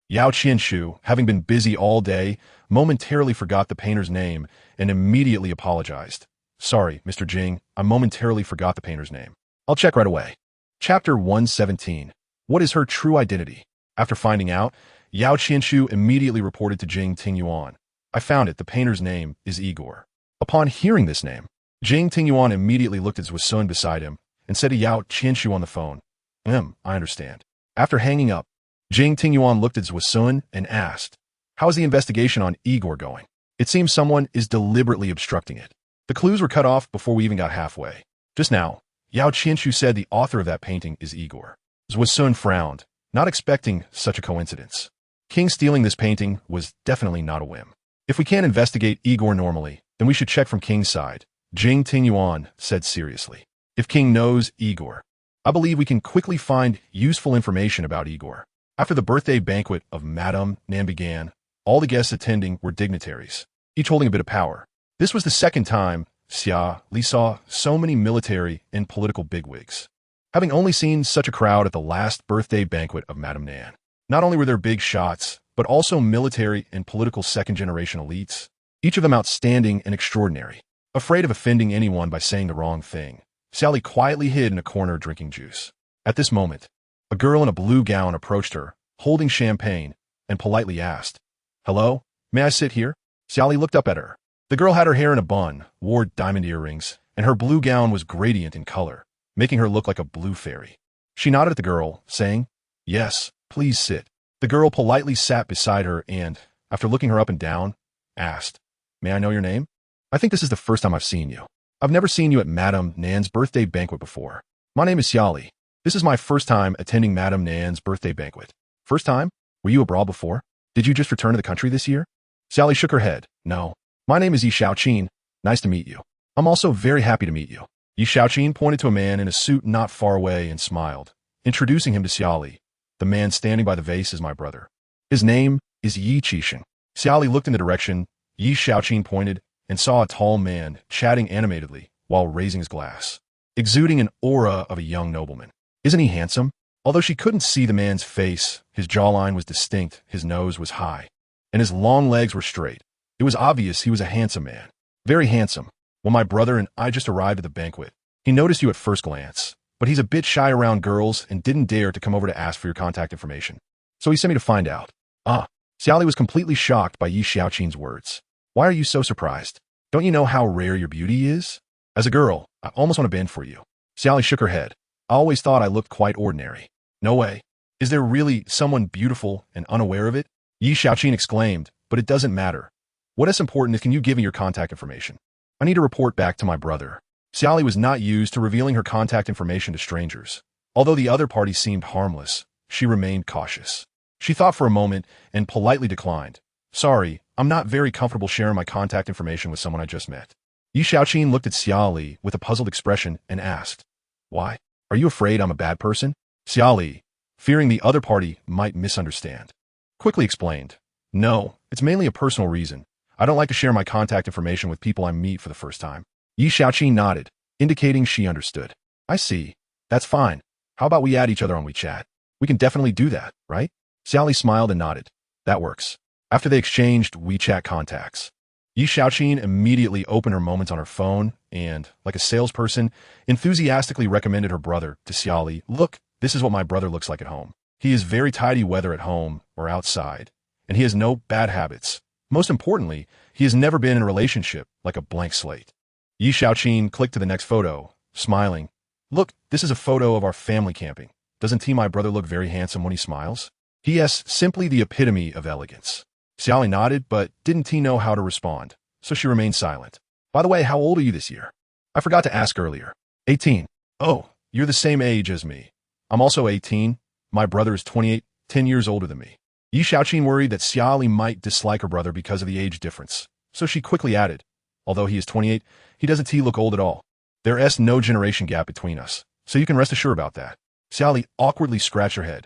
Yao Qianshu, having been busy all day, momentarily forgot the painter's name and immediately apologized. Sorry, Mr. Jing, I momentarily forgot the painter's name. I'll check right away. Chapter 117. What is her true identity? After finding out, Yao Qianshu immediately reported to Jing Tingyuan. I found it, the painter's name is Igor. Upon hearing this name, Jing Tingyuan immediately looked at Zhuo Sun beside him and said to Yao Qianshu on the phone, I understand. After hanging up, Jing Tingyuan looked at Zhuo Sun and asked, how is the investigation on Igor going? It seems someone is deliberately obstructing it. The clues were cut off before we even got halfway. Just now, Yao Qianshu said the author of that painting is Igor. Zhuo Sun frowned, not expecting such a coincidence. King stealing this painting was definitely not a whim. If we can't investigate Igor normally, then we should check from King's side, Jing Tingyuan said seriously. If King knows Igor, I believe we can quickly find useful information about Igor. After the birthday banquet of Madame Nan began, all the guests attending were dignitaries, each holding a bit of power. This was the second time Xia Li saw so many military and political bigwigs. Having only seen such a crowd at the last birthday banquet of Madame Nan, not only were there big shots, but also military and political second-generation elites, each of them outstanding and extraordinary. Afraid of offending anyone by saying the wrong thing, Xia Li quietly hid in a corner drinking juice. At this moment, a girl in a blue gown approached her, holding champagne, and politely asked, "Hello, may I sit here?" Xia Li looked up at her. The girl had her hair in a bun, wore diamond earrings, and her blue gown was gradient in color, making her look like a blue fairy. She nodded at the girl, saying, "Yes, please sit." The girl politely sat beside her and, after looking her up and down, asked, "May I know your name? I think this is the first time I've seen you. I've never seen you at Madame Nan's birthday banquet before. My name is Xia Li. This is my first time attending Madame Nan's birthday banquet." "First time? Were you abroad before? Did you just return to the country this year?" Xia Li shook her head. "No. My name is Yi Xiaoqin. Nice to meet you. I'm also very happy to meet you." Yi Xiaoqin pointed to a man in a suit not far away and smiled, introducing him to Xia Li. "The man standing by the vase is my brother. His name is Yi Qixing." Xia Li looked in the direction Yi Xiaoqin pointed and saw a tall man chatting animatedly while raising his glass, exuding an aura of a young nobleman. "Isn't he handsome?" Although she couldn't see the man's face, his jawline was distinct, his nose was high, and his long legs were straight. It was obvious he was a handsome man. "Very handsome. Well, my brother and I just arrived at the banquet. He noticed you at first glance, but he's a bit shy around girls and didn't dare to come over to ask for your contact information. So he sent me to find out." "Ah." Xia Li was completely shocked by Yi Xiaoqin's words. "Why are you so surprised? Don't you know how rare your beauty is? As a girl, I almost want to bend for you." Xia Li shook her head. "I always thought I looked quite ordinary." "No way. Is there really someone beautiful and unaware of it?" Yi Xiaoqin exclaimed, "But it doesn't matter. What is important is can you give me your contact information? I need to report back to my brother." Xia Li was not used to revealing her contact information to strangers. Although the other party seemed harmless, she remained cautious. She thought for a moment and politely declined. "Sorry, I'm not very comfortable sharing my contact information with someone I just met." Yi Xiaoqin looked at Xia Li with a puzzled expression and asked, "Why? Are you afraid I'm a bad person?" Xia Li, fearing the other party might misunderstand, quickly explained, "No, it's mainly a personal reason. I don't like to share my contact information with people I meet for the first time." Yi Xiaoqin nodded, indicating she understood. "I see. That's fine. How about we add each other on WeChat? We can definitely do that, right?" Xia Li smiled and nodded. "That works." After they exchanged WeChat contacts, Yi Xiaoqin immediately opened her moments on her phone and, like a salesperson, enthusiastically recommended her brother to Xia Li. "Look, this is what my brother looks like at home. He is very tidy whether at home or outside, and he has no bad habits. Most importantly, he has never been in a relationship, like a blank slate." Yi Xiaoqin clicked to the next photo, smiling. "Look, this is a photo of our family camping. Doesn't he, my brother, look very handsome when he smiles? He is simply the epitome of elegance." Xia Li nodded, but didn't know how to respond, so she remained silent. "By the way, how old are you this year? I forgot to ask earlier." 18. "Oh, you're the same age as me. I'm also 18. My brother is 28, 10 years older than me." Yi Xiaoqin worried that Xia Li might dislike her brother because of the age difference, so she quickly added, "Although he is 28, he doesn't look old at all. There is no generation gap between us, so you can rest assured about that." Xia Li awkwardly scratched her head.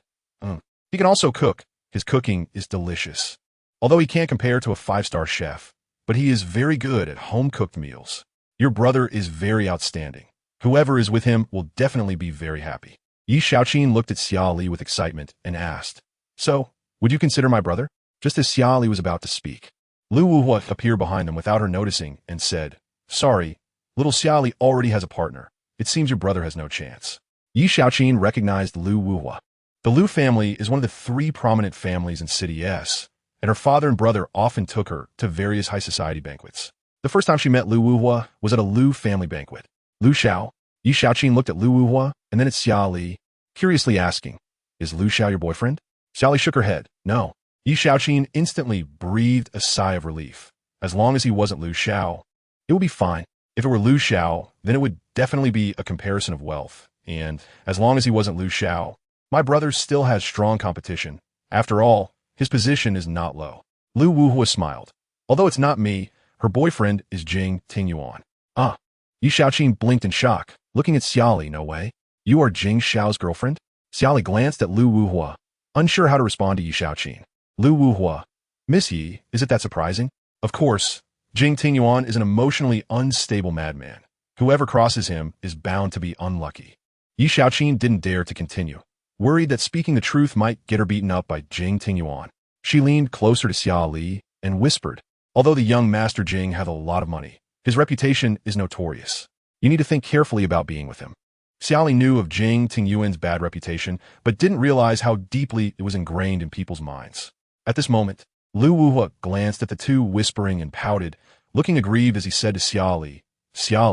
He can also cook. His cooking is delicious. Although he can't compare to a 5-star chef, but he is very good at home-cooked meals. Your brother is very outstanding. Whoever is with him will definitely be very happy." Yi Xiaoqin looked at Xia Li with excitement and asked, "So, would you consider my brother?" Just as Xia Li was about to speak, Lu Wuhua appeared behind them without her noticing and said, "Sorry, little Xia Li already has a partner. It seems your brother has no chance." Yi Xiaoqin recognized Lu Wuhua. The Lu family is one of the 3 prominent families in City S, and her father and brother often took her to various high society banquets. The first time she met Lu Wuhua was at a Lu family banquet. "Lu Xiao." Yi Xiaoqin looked at Lu Wuhua and then at Xia Li, curiously asking, "Is Lu Xiao your boyfriend?" Xia Li shook her head. "No." Yi Xiaoqin instantly breathed a sigh of relief. As long as he wasn't Lu Xiao, it would be fine. If it were Lu Xiao, then it would definitely be a comparison of wealth. And as long as he wasn't Lu Xiao, my brother still has strong competition. After all, his position is not low. Lu Wuhua smiled. "Although it's not me, her boyfriend is Jing Tingyuan." "Ah." Yi Xiaoqin blinked in shock, looking at Xia Li. "No way. You are Jing Xiao's girlfriend?" Xia Li glanced at Lu Wuhua, unsure how to respond to Yi Xiaoqin. Lu Wuhua, "Miss Yi, is it that surprising?" Of course, Jing Tingyuan is an emotionally unstable madman. Whoever crosses him is bound to be unlucky. Yi Xiaoqin didn't dare to continue, worried that speaking the truth might get her beaten up by Jing Tingyuan. She leaned closer to Xia Li and whispered, "Although the young Master Jing has a lot of money, his reputation is notorious. You need to think carefully about being with him." Xia Li knew of Jing Tingyuan's bad reputation, but didn't realize how deeply it was ingrained in people's minds. At this moment, Lu Wuhua glanced at the two, whispering and pouted, looking aggrieved as he said to Xia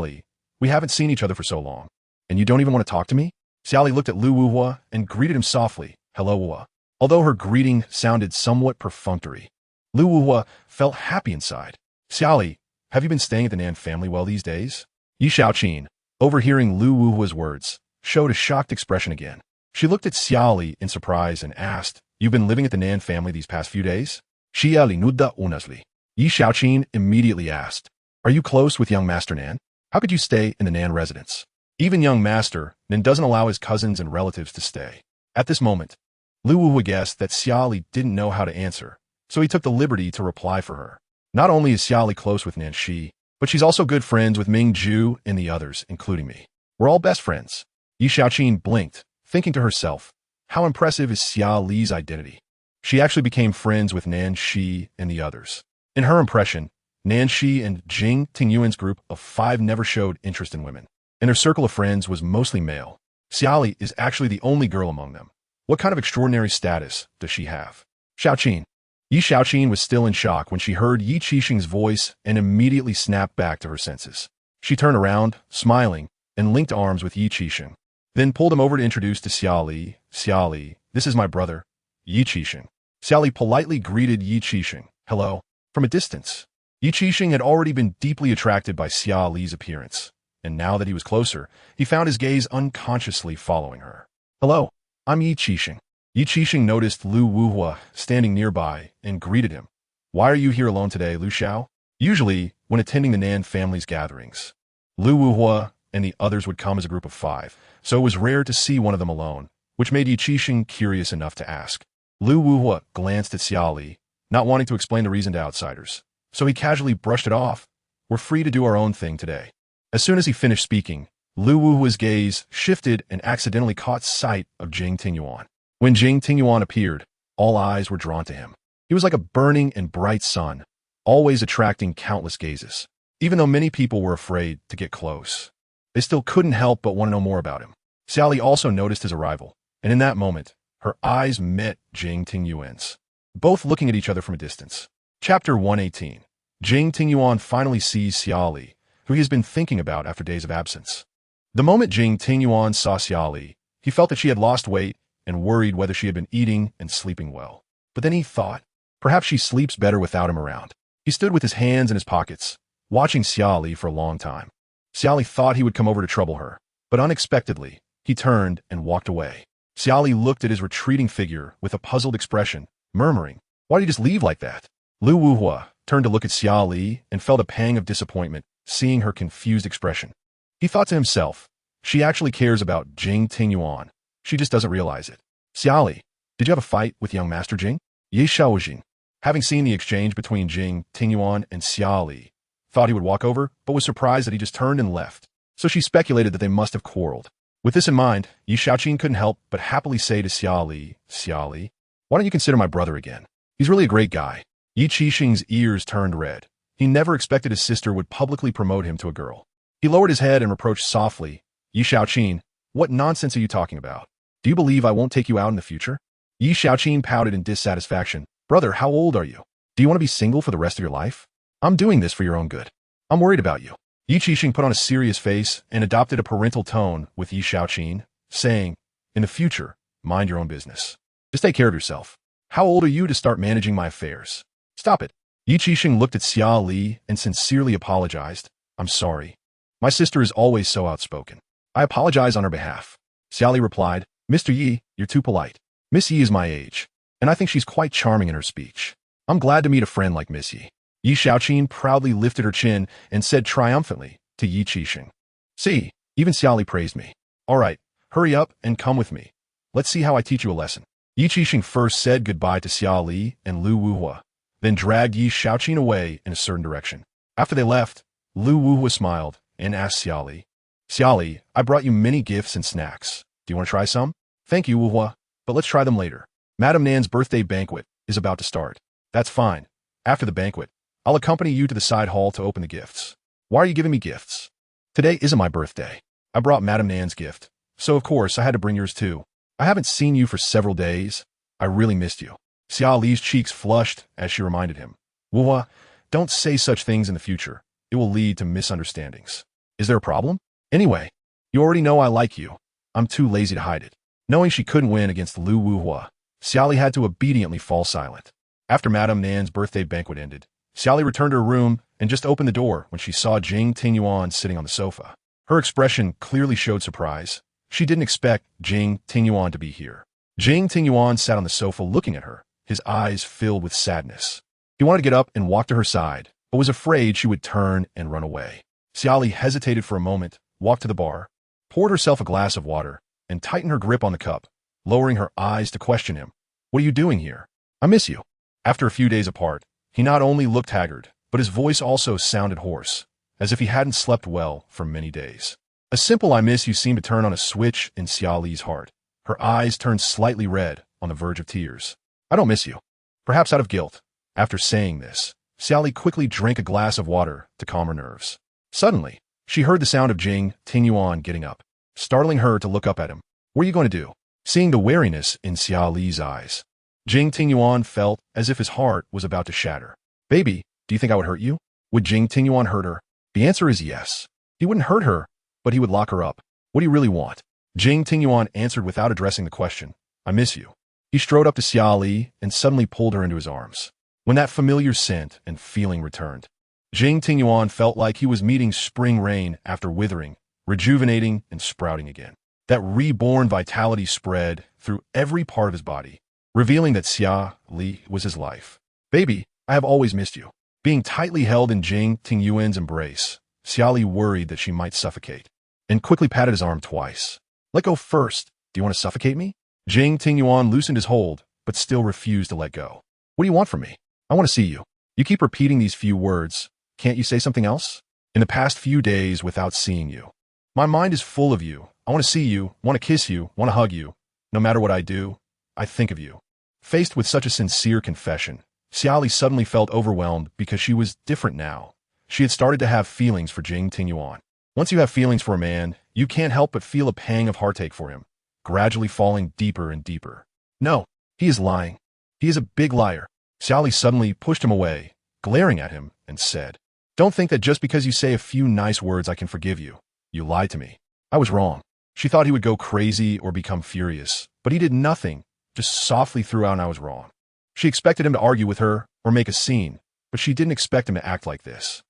Li, we haven't seen each other for so long, and you don't even want to talk to me? Xia Li looked at Lu Wuhua and greeted him softly, hello Wuhua. Although her greeting sounded somewhat perfunctory, Lu Wuhua felt happy inside. Xia Li, have you been staying at the Nan family well these days? Yi Shaoqin, overhearing Lu Wuhua's words, showed a shocked expression again. She looked at Xia Li in surprise and asked, you've been living at the Nan family these past few days? Xia Li nudda unasli. Yi Shaoqin immediately asked, are you close with young Master Nan? How could you stay in the Nan residence? Even young Master Nan doesn't allow his cousins and relatives to stay. At this moment, Lu Wuhua guessed that Xia Li didn't know how to answer, so he took the liberty to reply for her. Not only is Xia Li close with Nan Shi, but she's also good friends with Ming Ju and the others, including me. We're all best friends. Yi Shaoqin blinked, thinking to herself, how impressive is Xia Li's identity? She actually became friends with Nan Shi and the others. In her impression, Nan Shi and Jing Tingyuan's group of 5 never showed interest in women, and their circle of friends was mostly male. Xia Li is actually the only girl among them. What kind of extraordinary status does she have? Shaoqin. Yi Shaoqin was still in shock when she heard Yi Qixing's voice and immediately snapped back to her senses. She turned around, smiling, and linked arms with Yi Qixing, then pulled him over to introduce to Xia Li. Xia Li, this is my brother, Yi Qixing. Xia Li politely greeted Yi Qixing, hello, from a distance. Yi Qixing had already been deeply attracted by Xia Li's appearance, and now that he was closer, he found his gaze unconsciously following her. Hello, I'm Yi Qixing. Yi Qixing noticed Lu Wuhua standing nearby and greeted him. Why are you here alone today, Lu Xiao? Usually, when attending the Nan family's gatherings, Lu Wuhua and the others would come as a group of 5, so it was rare to see one of them alone, which made Yi Qixing curious enough to ask. Lu Wuhua glanced at Xia Li, not wanting to explain the reason to outsiders, so he casually brushed it off. We're free to do our own thing today. As soon as he finished speaking, Lu Wuhua's gaze shifted and accidentally caught sight of Jing Tingyuan. When Jing Tingyuan appeared, all eyes were drawn to him. He was like a burning and bright sun, always attracting countless gazes. Even though many people were afraid to get close, they still couldn't help but want to know more about him. Xia Li also noticed his arrival, and in that moment, her eyes met Jing Tingyuan's, both looking at each other from a distance. Chapter 118. Jing Tingyuan finally sees Xia Li, who he has been thinking about after days of absence. The moment Jing Tingyuan saw Xia Li, he felt that she had lost weight and worried whether she had been eating and sleeping well. But then he thought, perhaps she sleeps better without him around. He stood with his hands in his pockets, watching Xia Li for a long time. Xia Li thought he would come over to trouble her, but unexpectedly, he turned and walked away. Xia Li looked at his retreating figure with a puzzled expression, murmuring, why did you just leave like that? Lu Wuhua turned to look at Xia Li and felt a pang of disappointment, seeing her confused expression. He thought to himself, she actually cares about Jing Tingyuan. She just doesn't realize it. Xia Li, did you have a fight with young Master Jing? Ye Shaojing, having seen the exchange between Jing Tingyuan and Xia Li, thought he would walk over, but was surprised that he just turned and left. So she speculated that they must have quarreled. With this in mind, Yi Shaoqin couldn't help but happily say to Xia Li, why don't you consider my brother again? He's really a great guy. Yi Qixing's ears turned red. He never expected his sister would publicly promote him to a girl. He lowered his head and reproached softly, Yi Shaoqin, what nonsense are you talking about? Do you believe I won't take you out in the future? Yi Shaoqin pouted in dissatisfaction. Brother, how old are you? Do you want to be single for the rest of your life? I'm doing this for your own good. I'm worried about you. Yi Qixing put on a serious face and adopted a parental tone with Yi Shaoqin, saying, in the future, mind your own business. Just take care of yourself. How old are you to start managing my affairs? Stop it. Yi Qixing looked at Xia Li and sincerely apologized. I'm sorry. My sister is always so outspoken. I apologize on her behalf. Xia Li replied, Mr. Yi, you're too polite. Miss Yi is my age, and I think she's quite charming in her speech. I'm glad to meet a friend like Miss Yi. Yi Shaoqin proudly lifted her chin and said triumphantly to Yi Qixing, see, even Xia Li praised me. All right, hurry up and come with me. Let's see how I teach you a lesson. Yi Qixing first said goodbye to Xia Li and Lu Wuhua, then dragged Yi Shaoqin away in a certain direction. After they left, Lu Wuhua smiled and asked Xia Li, I brought you many gifts and snacks. Do you want to try some? Thank you, Wuhua, but let's try them later. Madame Nan's birthday banquet is about to start. That's fine. After the banquet, I'll accompany you to the side hall to open the gifts. Why are you giving me gifts? Today isn't my birthday. I brought Madame Nan's gift, so of course I had to bring yours too. I haven't seen you for several days. I really missed you. Xia Li's cheeks flushed as she reminded him. Wuhua, don't say such things in the future. It will lead to misunderstandings. Is there a problem? Anyway, you already know I like you. I'm too lazy to hide it. Knowing she couldn't win against Lu Wuhua, Xia Li had to obediently fall silent. After Madame Nan's birthday banquet ended, Xia Li returned to her room and just opened the door when she saw Jing Tingyuan sitting on the sofa. Her expression clearly showed surprise. She didn't expect Jing Tingyuan to be here. Jing Tingyuan sat on the sofa looking at her, his eyes filled with sadness. He wanted to get up and walk to her side, but was afraid she would turn and run away. Xia Li hesitated for a moment, walked to the bar, poured herself a glass of water, and tightened her grip on the cup, lowering her eyes to question him. What are you doing here? I miss you. After a few days apart, he not only looked haggard, but his voice also sounded hoarse, as if he hadn't slept well for many days. A simple I miss you seemed to turn on a switch in Xia Li's heart. Her eyes turned slightly red, on the verge of tears. I don't miss you. Perhaps out of guilt. After saying this, Xia Li quickly drank a glass of water to calm her nerves. Suddenly, she heard the sound of Jing Tingyuan getting up, startling her to look up at him. What are you going to do? Seeing the wariness in Xia Li's eyes, Jing Tingyuan felt as if his heart was about to shatter. Baby, do you think I would hurt you? Would Jing Tingyuan hurt her? The answer is yes. He wouldn't hurt her, but he would lock her up. What do you really want? Jing Tingyuan answered without addressing the question. I miss you. He strode up to Xia Li and suddenly pulled her into his arms. When that familiar scent and feeling returned, Jing Tingyuan felt like he was meeting spring rain after withering, rejuvenating, and sprouting again. That reborn vitality spread through every part of his body, revealing that Xia Li was his life. Baby, I have always missed you. Being tightly held in Jing Tingyuan's embrace, Xia Li worried that she might suffocate, and quickly patted his arm twice. Let go first. Do you want to suffocate me? Jing Tingyuan loosened his hold, but still refused to let go. What do you want from me? I want to see you. You keep repeating these few words. Can't you say something else? In the past few days without seeing you, my mind is full of you. I want to see you, want to kiss you, want to hug you. No matter what I do, I think of you. Faced with such a sincere confession, Xia Li suddenly felt overwhelmed because she was different now. She had started to have feelings for Jing Tingyuan. Once you have feelings for a man, you can't help but feel a pang of heartache for him, gradually falling deeper and deeper. No, he is lying. He is a big liar. Xia Li suddenly pushed him away, glaring at him, and said, Don't think that just because you say a few nice words I can forgive you. You lied to me. I was wrong. She thought he would go crazy or become furious, but he did nothing, just softly threw out I was wrong. She expected him to argue with her or make a scene, but she didn't expect him to act like this.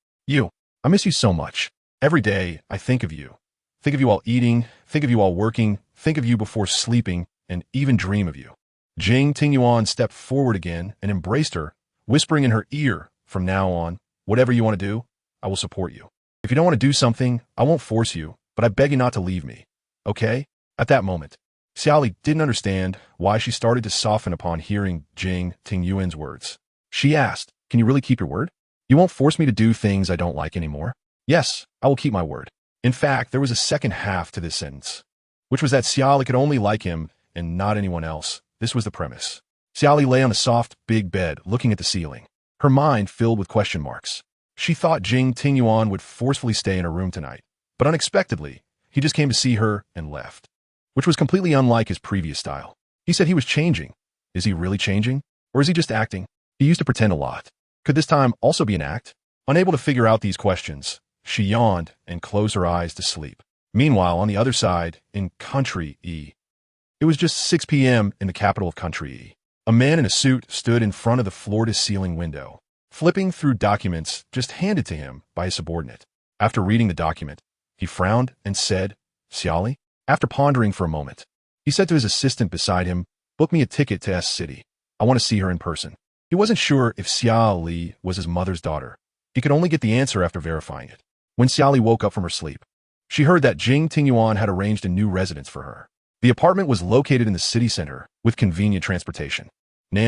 I miss you so much. Every day, I think of you. Think of you while eating, think of you while working, think of you before sleeping, and even dream of you. Jing Tingyuan stepped forward again and embraced her, whispering in her ear, From now on, whatever you want to do, I will support you. If you don't want to do something, I won't force you, but I beg you not to leave me. Okay? At that moment, Xia Li didn't understand why she started to soften upon hearing Jing Tingyuan's words. She asked, Can you really keep your word? You won't force me to do things I don't like anymore? Yes, I will keep my word. In fact, there was a second half to this sentence, which was that Xia Li could only like him and not anyone else. This was the premise. Xia Li lay on the soft, big bed, looking at the ceiling, her mind filled with question marks. She thought Jing Tingyuan would forcefully stay in her room tonight, but unexpectedly, he just came to see her and left, which was completely unlike his previous style. He said he was changing. Is he really changing? Or is he just acting? He used to pretend a lot. Could this time also be an act? Unable to figure out these questions, she yawned and closed her eyes to sleep. Meanwhile, on the other side, in Country E, it was just 6 p.m. in the capital of Country E. A man in a suit stood in front of the floor-to-ceiling window, flipping through documents just handed to him by his subordinate. After reading the document, he frowned and said, Xia Li? After pondering for a moment, he said to his assistant beside him, Book me a ticket to S City. I want to see her in person. He wasn't sure if Xia Li was his mother's daughter. He could only get the answer after verifying it. When Xia Li woke up from her sleep, she heard that Jing Tingyuan had arranged a new residence for her. The apartment was located in the city center with convenient transportation.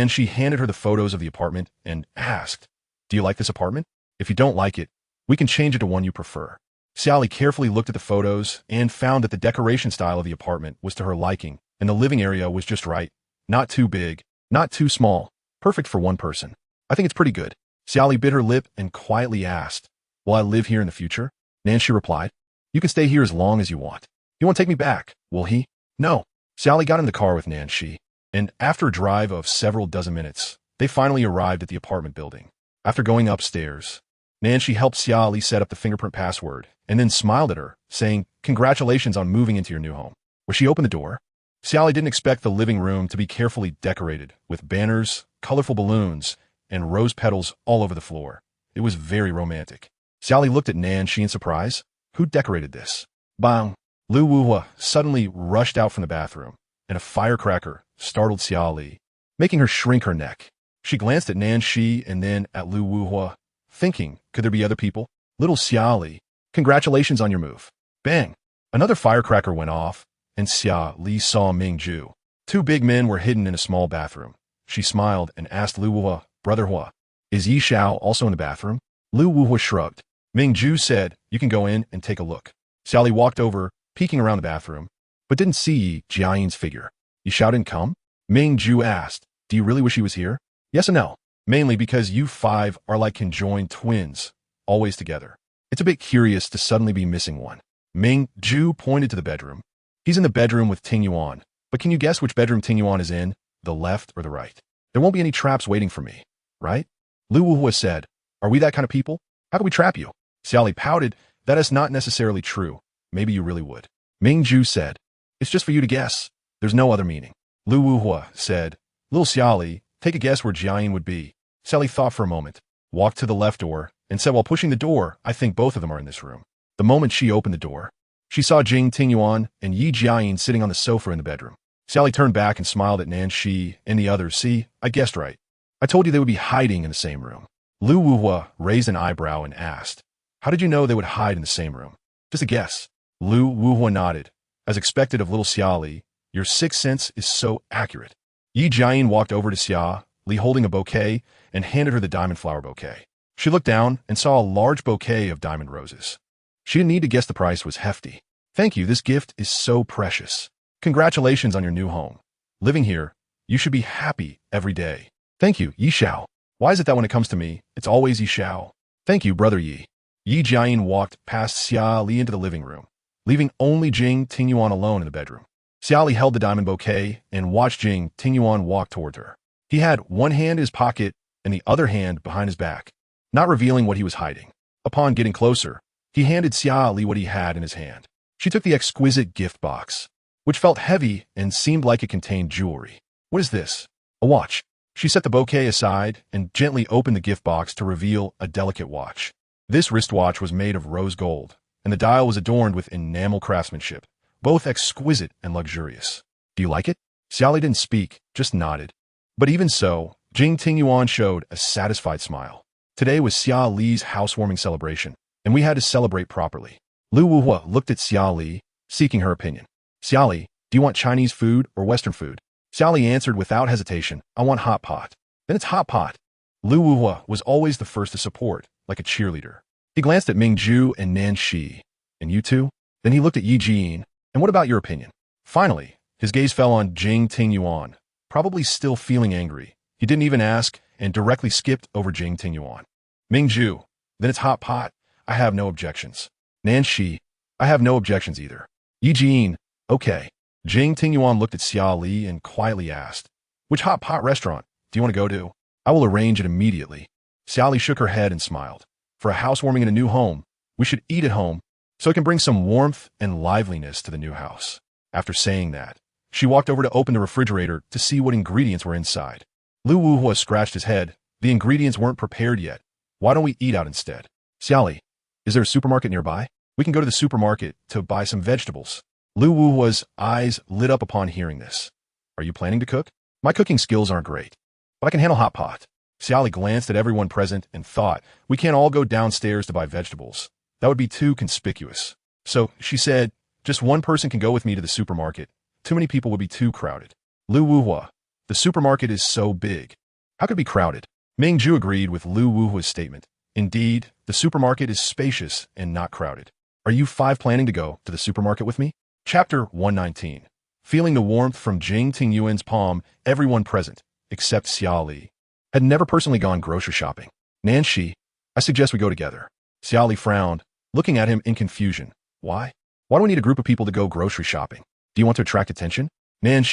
She handed her the photos of the apartment and asked, Do you like this apartment? If you don't like it, we can change it to one you prefer. Xia Li carefully looked at the photos and found that the decoration style of the apartment was to her liking, and the living area was just right. Not too big, not too small, perfect for one person. I think it's pretty good. Xia Li bit her lip and quietly asked, Will I live here in the future? She replied, You can stay here as long as you want. He won't take me back, will he? No. Xia Li got in the car with Nanshi, and after a drive of several dozen minutes, they finally arrived at the apartment building. After going upstairs, Nanshi helped Xia Li set up the fingerprint password and then smiled at her, saying, "Congratulations on moving into your new home." When she opened the door, Xia Li didn't expect the living room to be carefully decorated with banners, colorful balloons, and rose petals all over the floor. It was very romantic. Xia Li looked at Nanshi in surprise. Who decorated this? Bang! Lu Wuhua suddenly rushed out from the bathroom, and a firecracker startled Xia Li, making her shrink her neck. She glanced at Nanshi and then at Lu Wuhua, thinking, could there be other people? Little Xia Li, congratulations on your move. Bang! Another firecracker went off, and Xia Li saw Ming Ju. Two big men were hidden in a small bathroom. She smiled and asked Lu Wuhua, "Brother Hua, is Yi Xiao also in the bathroom?" Lu Wuhua shrugged. Ming Ju said, "You can go in and take a look." Xia Li walked over, peeking around the bathroom, but didn't see Yi Jiayin's figure. "Yi Xiao didn't come?" Ming Ju asked, "Do you really wish he was here?" "Yes and no. Mainly because you five are like conjoined twins, always together. It's a bit curious to suddenly be missing one." Ming Ju pointed to the bedroom. "He's in the bedroom with Ting Yuan, but can you guess which bedroom Ting Yuan is in, the left or the right? There won't be any traps waiting for me, right?" Lu Wuhua said, "Are we that kind of people? How can we trap you?" Xia Li pouted, "That is not necessarily true. Maybe you really would." Ming Ju said, "It's just for you to guess. There's no other meaning." Lu Wuhua said, "Little Xia Li, take a guess where Jiayin would be." Xia Li thought for a moment, walked to the left door, and said while pushing the door, "I think both of them are in this room." The moment she opened the door, she saw Jing Tingyuan and Yi Jiayin sitting on the sofa in the bedroom. Xia Li turned back and smiled at Nanshi and the others. "See, I guessed right. I told you they would be hiding in the same room." Lu Wuhua raised an eyebrow and asked, "How did you know they would hide in the same room?" "Just a guess." Lu Wuhua nodded. As expected of little Xia Li, "Your sixth sense is so accurate." Yi Jiayin walked over to Xia Li holding a bouquet and handed her the diamond flower bouquet. She looked down and saw a large bouquet of diamond roses. She didn't need to guess the price was hefty. "Thank you, this gift is so precious. Congratulations on your new home. Living here, you should be happy every day." "Thank you, Yi Xiao. Why is it that when it comes to me, it's always Yi Xiao?" "Thank you, brother Yi." Yi Jiayin walked past Xia Li into the living room, leaving only Jing Tingyuan alone in the bedroom. Xia Li held the diamond bouquet and watched Jing Tingyuan walk toward her. He had one hand in his pocket and the other hand behind his back, not revealing what he was hiding. Upon getting closer, he handed Xia Li what he had in his hand. She took the exquisite gift box, which felt heavy and seemed like it contained jewelry. "What is this?" "A watch." She set the bouquet aside and gently opened the gift box to reveal a delicate watch. This wristwatch was made of rose gold, and the dial was adorned with enamel craftsmanship, both exquisite and luxurious. "Do you like it?" Xia Li didn't speak, just nodded. But even so, Jing Tingyuan showed a satisfied smile. Today was Xia Li's housewarming celebration, and we had to celebrate properly. Lu Wuhua looked at Xia Li, seeking her opinion. "Xia Li, do you want Chinese food or Western food?" Xia Li answered without hesitation, "I want hot pot." "Then it's hot pot." Lu Wuhua was always the first to support, like a cheerleader. He glanced at Ming Ju and Nanshi. "And you two?" Then he looked at Yi Jiyin. "And what about your opinion?" Finally, his gaze fell on Jing Tingyuan, probably still feeling angry. He didn't even ask and directly skipped over Jing Tingyuan. "Ming Ju, then it's hot pot. I have no objections." "Nanshi, I have no objections either." "Yi Jiyin, okay." Jing Tingyuan looked at Xia Li and quietly asked, "Which hot pot restaurant do you want to go to?" "I will arrange it immediately." Xia Li shook her head and smiled. "For a housewarming in a new home, we should eat at home so it can bring some warmth and liveliness to the new house." After saying that, she walked over to open the refrigerator to see what ingredients were inside. Lu Wuhua scratched his head. "The ingredients weren't prepared yet. Why don't we eat out instead?" "Xia Li, is there a supermarket nearby? We can go to the supermarket to buy some vegetables." Lu Wuhua's eyes lit up upon hearing this. "Are you planning to cook?" "My cooking skills aren't great, but I can handle hot pot." Xia Li glanced at everyone present and thought, "We can't all go downstairs to buy vegetables. That would be too conspicuous." So she said, "Just one person can go with me to the supermarket. Too many people would be too crowded." Lu Wuhua, "The supermarket is so big. How could it be crowded?" Ming Ju agreed with Lu Wuhua's statement. "Indeed, the supermarket is spacious and not crowded. Are you five planning to go to the supermarket with me?" Chapter 119. Feeling the warmth from Jing Tingyuan's palm, everyone present, except Xia Li, had never personally gone grocery shopping. "Nanshi, I suggest we go together." Xia Li frowned, looking at him in confusion. "Why?" Why do we need a group of people to go grocery shopping? Do you want to attract attention? Man,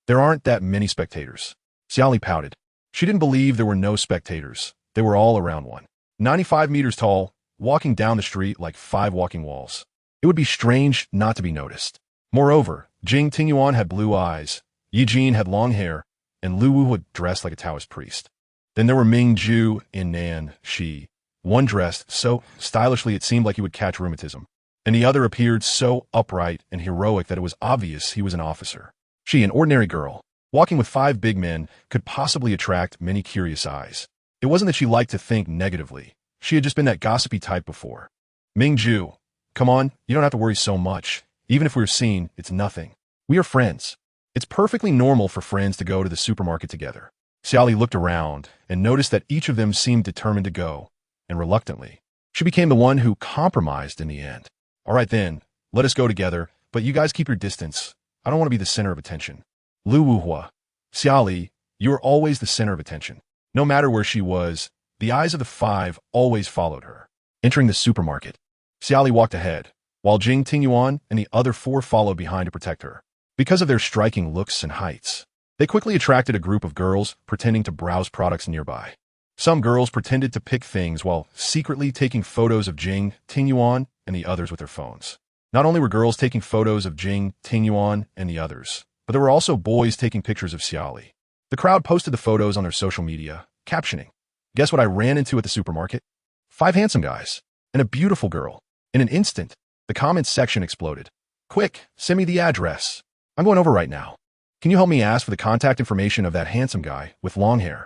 there aren't that many spectators. Xia Li pouted. She didn't believe there were no spectators. They were all around one. 95 meters tall, walking down the street like 5 walking walls. It would be strange not to be noticed. Moreover, Jing Tingyuan had blue eyes, Yi Jin had long hair, and Lu Wu had dressed like a Taoist priest. Then there were Ming Ju and Nan Shi. One dressed so stylishly it seemed like he would catch rheumatism, and the other appeared so upright and heroic that it was obvious he was an officer. She, an ordinary girl, walking with 5 big men, could possibly attract many curious eyes. It wasn't that she liked to think negatively. She had just been that gossipy type before. Ming Ju, come on, you don't have to worry so much. Even if we're seen, it's nothing. We are friends. It's perfectly normal for friends to go to the supermarket together. Xia Li looked around and noticed that each of them seemed determined to go, and reluctantly, she became the one who compromised in the end. All right then, let us go together, but you guys keep your distance. I don't want to be the center of attention. Lu Wuhua, Xia Li, you are always the center of attention. No matter where she was, the eyes of the 5 always followed her. Entering the supermarket, Xia Li walked ahead, while Jing Tingyuan and the other 4 followed behind to protect her. Because of their striking looks and heights, they quickly attracted a group of girls pretending to browse products nearby. Some girls pretended to pick things while secretly taking photos of Jing Tingyuan and the others with their phones. Not only were girls taking photos of Jing Tingyuan and the others, but there were also boys taking pictures of Xia Li. The crowd posted the photos on their social media, captioning, "Guess what I ran into at the supermarket? 5 handsome guys and a beautiful girl." In an instant, the comments section exploded. "Quick, send me the address. I'm going over right now. Can you help me ask for the contact information of that handsome guy with long hair?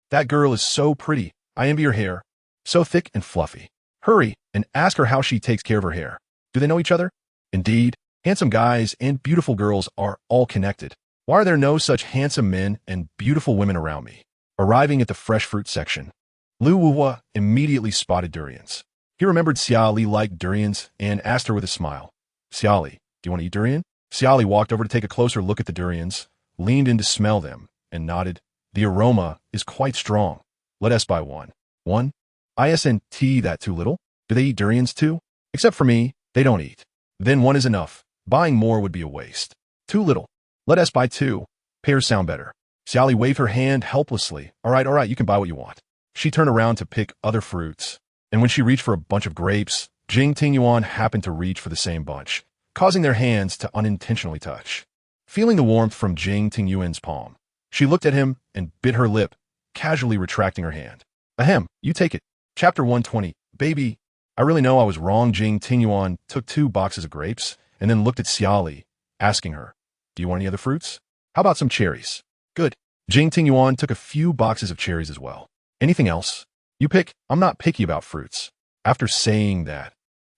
That girl is so pretty. I envy her hair. So thick and fluffy. Hurry and ask her how she takes care of her hair. Do they know each other?" Indeed, handsome guys and beautiful girls are all connected. Why are there no such handsome men and beautiful women around me? Arriving at the fresh fruit section, Lu Wuhua immediately spotted durians. He remembered Xia Li liked durians and asked her with a smile, "Xia Li, do you want to eat durian?" Xia Li walked over to take a closer look at the durians, leaned in to smell them, and nodded. "The aroma is quite strong. Let us buy one." "One? Isn't that too little? Do they eat durians too?" "Except for me, they don't eat." "Then one is enough. Buying more would be a waste." "Too little. Let us buy 2. Pairs sound better." Xia Li waved her hand helplessly. All right, you can buy what you want." She turned around to pick other fruits, and when she reached for a bunch of grapes, Jing Tingyuan happened to reach for the same bunch, causing their hands to unintentionally touch. Feeling the warmth from Jing Tingyuan's palm, she looked at him and bit her lip, casually retracting her hand. "Ahem, you take it." Chapter 120, Baby, I really know I was wrong. Jing Tingyuan took 2 boxes of grapes and then looked at Xia Li, asking her, "Do you want any other fruits? How about some cherries?" "Good." Jing Tingyuan took a few boxes of cherries as well. "Anything else?" "You pick. I'm not picky about fruits." After saying that,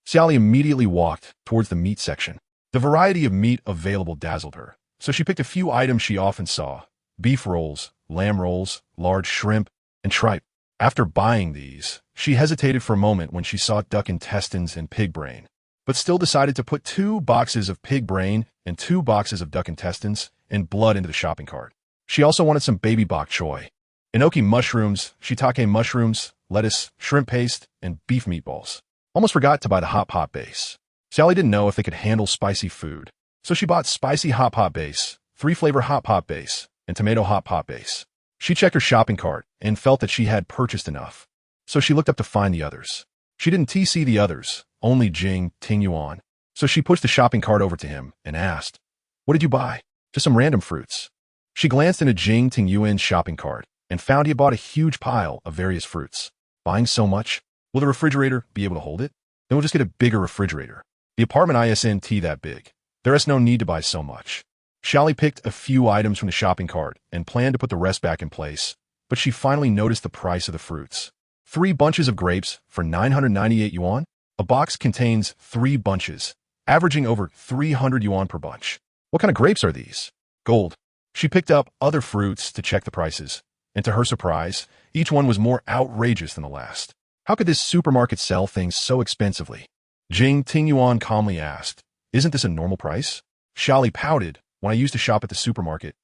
Xia Li immediately walked towards the meat section. The variety of meat available dazzled her, so she picked a few items she often saw: beef rolls, lamb rolls, large shrimp, and tripe. After buying these, she hesitated for a moment when she saw duck intestines and pig brain, but still decided to put 2 boxes of pig brain and 2 boxes of duck intestines and blood into the shopping cart. She also wanted some baby bok choy, enoki mushrooms, shiitake mushrooms, lettuce, shrimp paste, and beef meatballs. Almost forgot to buy the hot pot base. Xia Li didn't know if they could handle spicy food, so she bought spicy hot pot base, 3-flavor hot pot base, and tomato hot pot base. She checked her shopping cart and felt that she had purchased enough, so she looked up to find the others. She didn't see the others, only Jing Tingyuan, so she pushed the shopping cart over to him and asked, "What did you buy?" "Just some random fruits." She glanced into Jing Tingyuan's shopping cart and found he had bought a huge pile of various fruits. "Buying so much? Will the refrigerator be able to hold it? Then we'll just get a bigger refrigerator. The apartment isn't that big. There is no need to buy so much." Xia Li picked a few items from the shopping cart and planned to put the rest back in place, but she finally noticed the price of the fruits. 3 bunches of grapes for 998 yuan? A box contains 3 bunches, averaging over 300 yuan per bunch. What kind of grapes are these? Gold. She picked up other fruits to check the prices, and to her surprise, each one was more outrageous than the last. How could this supermarket sell things so expensively? Jing Tingyuan calmly asked, "Isn't this a normal price?" Xia Li pouted. "When I used to shop at the supermarket,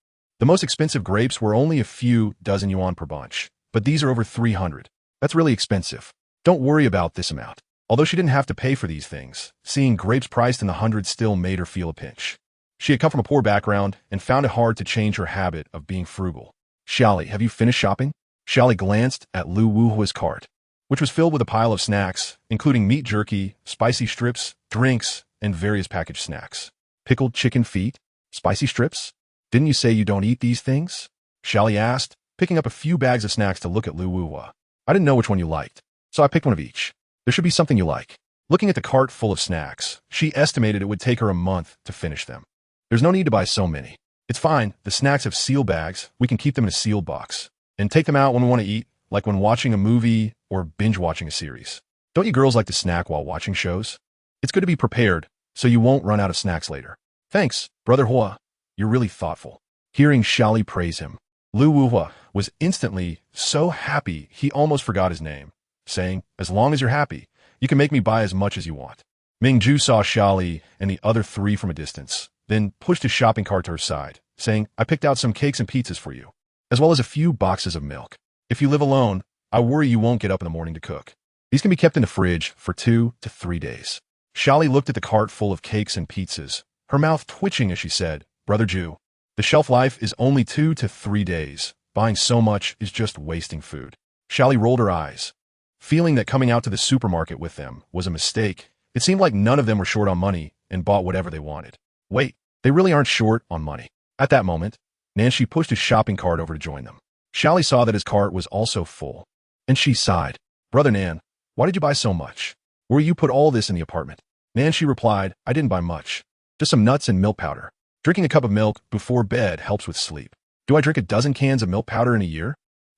the most expensive grapes were only a few dozen yuan per bunch, but these are over 300. That's really expensive. Don't worry about this amount." Although she didn't have to pay for these things, seeing grapes priced in the hundreds still made her feel a pinch. She had come from a poor background and found it hard to change her habit of being frugal. Xia Li, have you finished shopping? Xia Li glanced at Lu Wuhua's cart, which was filled with a pile of snacks, including meat jerky, spicy strips, drinks, and various packaged snacks. Pickled chicken feet? Spicy strips? Didn't you say you don't eat these things? Xia Li asked, picking up a few bags of snacks to look at Lu Wuhua. I didn't know which one you liked, so I picked one of each. There should be something you like. Looking at the cart full of snacks, she estimated it would take her a month to finish them. There's no need to buy so many. It's fine, the snacks have seal bags, we can keep them in a sealed box. And take them out when we want to eat, like when watching a movie or binge-watching a series. Don't you girls like to snack while watching shows? It's good to be prepared, so you won't run out of snacks later. Thanks, Brother Hua. You're really thoughtful. Hearing Xia Li praise him, Lu Wuhua was instantly so happy he almost forgot his name, saying, as long as you're happy, you can make me buy as much as you want. Mingju saw Xia Li and the other three from a distance, then pushed his shopping cart to her side, saying, I picked out some cakes and pizzas for you, as well as a few boxes of milk. If you live alone, I worry you won't get up in the morning to cook. These can be kept in the fridge for 2 to 3 days. Xia Li looked at the cart full of cakes and pizzas, her mouth twitching as she said, Brother Ju, the shelf life is only 2 to 3 days. Buying so much is just wasting food. Xia Li rolled her eyes. Feeling that coming out to the supermarket with them was a mistake, it seemed like none of them were short on money and bought whatever they wanted. Wait, they really aren't short on money. At that moment, Nancy pushed his shopping cart over to join them. Xia Li saw that his cart was also full, and she sighed. Brother Nan, why did you buy so much? Where you put all this in the apartment? Nancy replied, I didn't buy much. Just some nuts and milk powder. Drinking a cup of milk before bed helps with sleep. Do I drink a dozen cans of milk powder in a year?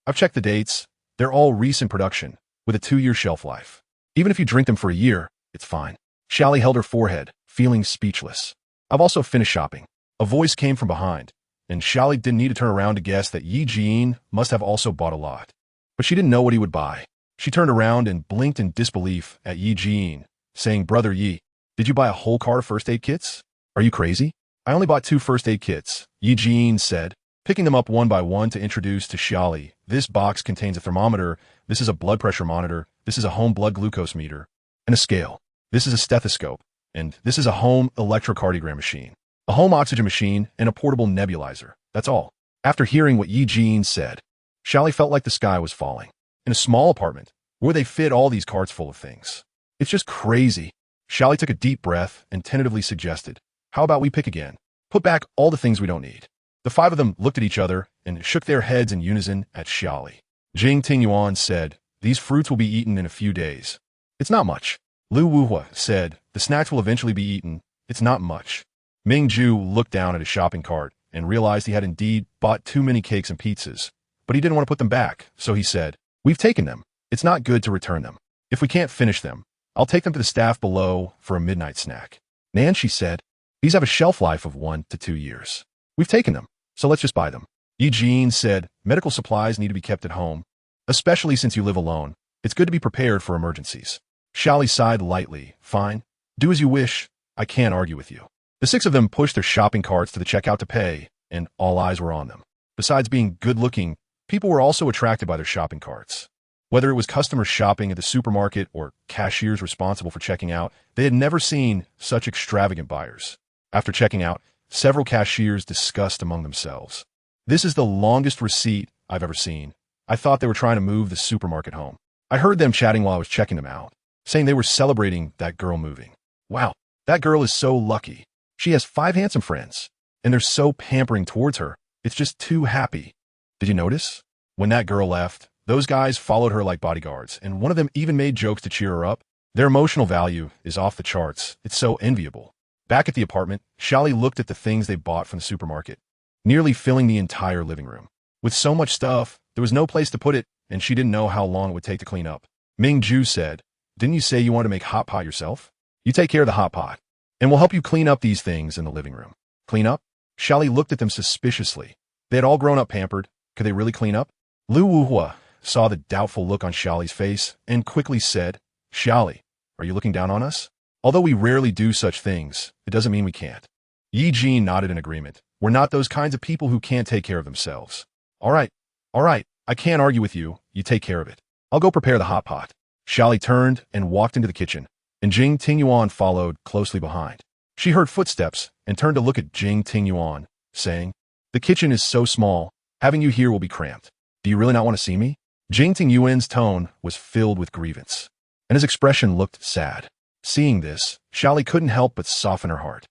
I've checked the dates. They're all recent production, with a 2-year shelf life. Even if you drink them for a year, it's fine. Xia Li held her forehead, feeling speechless. I've also finished shopping. A voice came from behind, and Xia Li didn't need to turn around to guess that Yi Jin must have also bought a lot. But she didn't know what he would buy. She turned around and blinked in disbelief at Yi Jin, saying, Brother Yi, did you buy a whole cart of first aid kits? Are you crazy? I only bought 2 first aid kits, Yi Jin said, picking them up one by one to introduce to Xia Li. This box contains a thermometer, this is a blood pressure monitor, this is a home blood glucose meter, and a scale. This is a stethoscope, and this is a home electrocardiogram machine, a home oxygen machine, and a portable nebulizer. That's all. After hearing what Yi Jin said, Xia Li felt like the sky was falling. In a small apartment, where they fit all these carts full of things. It's just crazy. Xia Li took a deep breath and tentatively suggested, how about we pick again? Put back all the things we don't need. The 5 of them looked at each other and shook their heads in unison at Xia Li. Jing Tingyuan said, these fruits will be eaten in a few days. It's not much. Lu Wuhua said, the snacks will eventually be eaten. It's not much. Ming Ju looked down at his shopping cart and realized he had indeed bought too many cakes and pizzas, but he didn't want to put them back, so he said, we've taken them. It's not good to return them. If we can't finish them, I'll take them to the staff below for a midnight snack. Nan, she said, these have a shelf life of 1 to 2 years. We've taken them, so let's just buy them. Yi Jin said, medical supplies need to be kept at home, especially since you live alone. It's good to be prepared for emergencies. Xia Li sighed lightly. Fine. Do as you wish. I can't argue with you. The 6 of them pushed their shopping carts to the checkout to pay, and all eyes were on them. Besides being good-looking, people were also attracted by their shopping carts. Whether it was customers shopping at the supermarket or cashiers responsible for checking out, they had never seen such extravagant buyers. After checking out, several cashiers discussed among themselves. This is the longest receipt I've ever seen. I thought they were trying to move the supermarket home. I heard them chatting while I was checking them out, saying they were celebrating that girl moving. Wow, that girl is so lucky. She has 5 handsome friends, and they're so pampering towards her. It's just too happy. Did you notice? When that girl left, those guys followed her like bodyguards, and one of them even made jokes to cheer her up. Their emotional value is off the charts. It's so enviable. Back at the apartment, Xia Li looked at the things they bought from the supermarket, nearly filling the entire living room. With so much stuff, there was no place to put it, and she didn't know how long it would take to clean up. Ming Ju said, didn't you say you wanted to make hot pot yourself? You take care of the hot pot, and we'll help you clean up these things in the living room. Clean up? Xia Li looked at them suspiciously. They had all grown up pampered. Could they really clean up? Lu Wuhua saw the doubtful look on Xia Li's face and quickly said, Xia Li, are you looking down on us? Although we rarely do such things, it doesn't mean we can't. Yi Jin nodded in agreement. We're not those kinds of people who can't take care of themselves. All right, I can't argue with you. You take care of it. I'll go prepare the hot pot. Xia Li turned and walked into the kitchen, and Jing Tingyuan followed closely behind. She heard footsteps and turned to look at Jing Tingyuan, saying, "The kitchen is so small, having you here will be cramped. Do you really not want to see me?" Jing Tingyuan's tone was filled with grievance, and his expression looked sad. Seeing this, Xia Li couldn't help but soften her heart.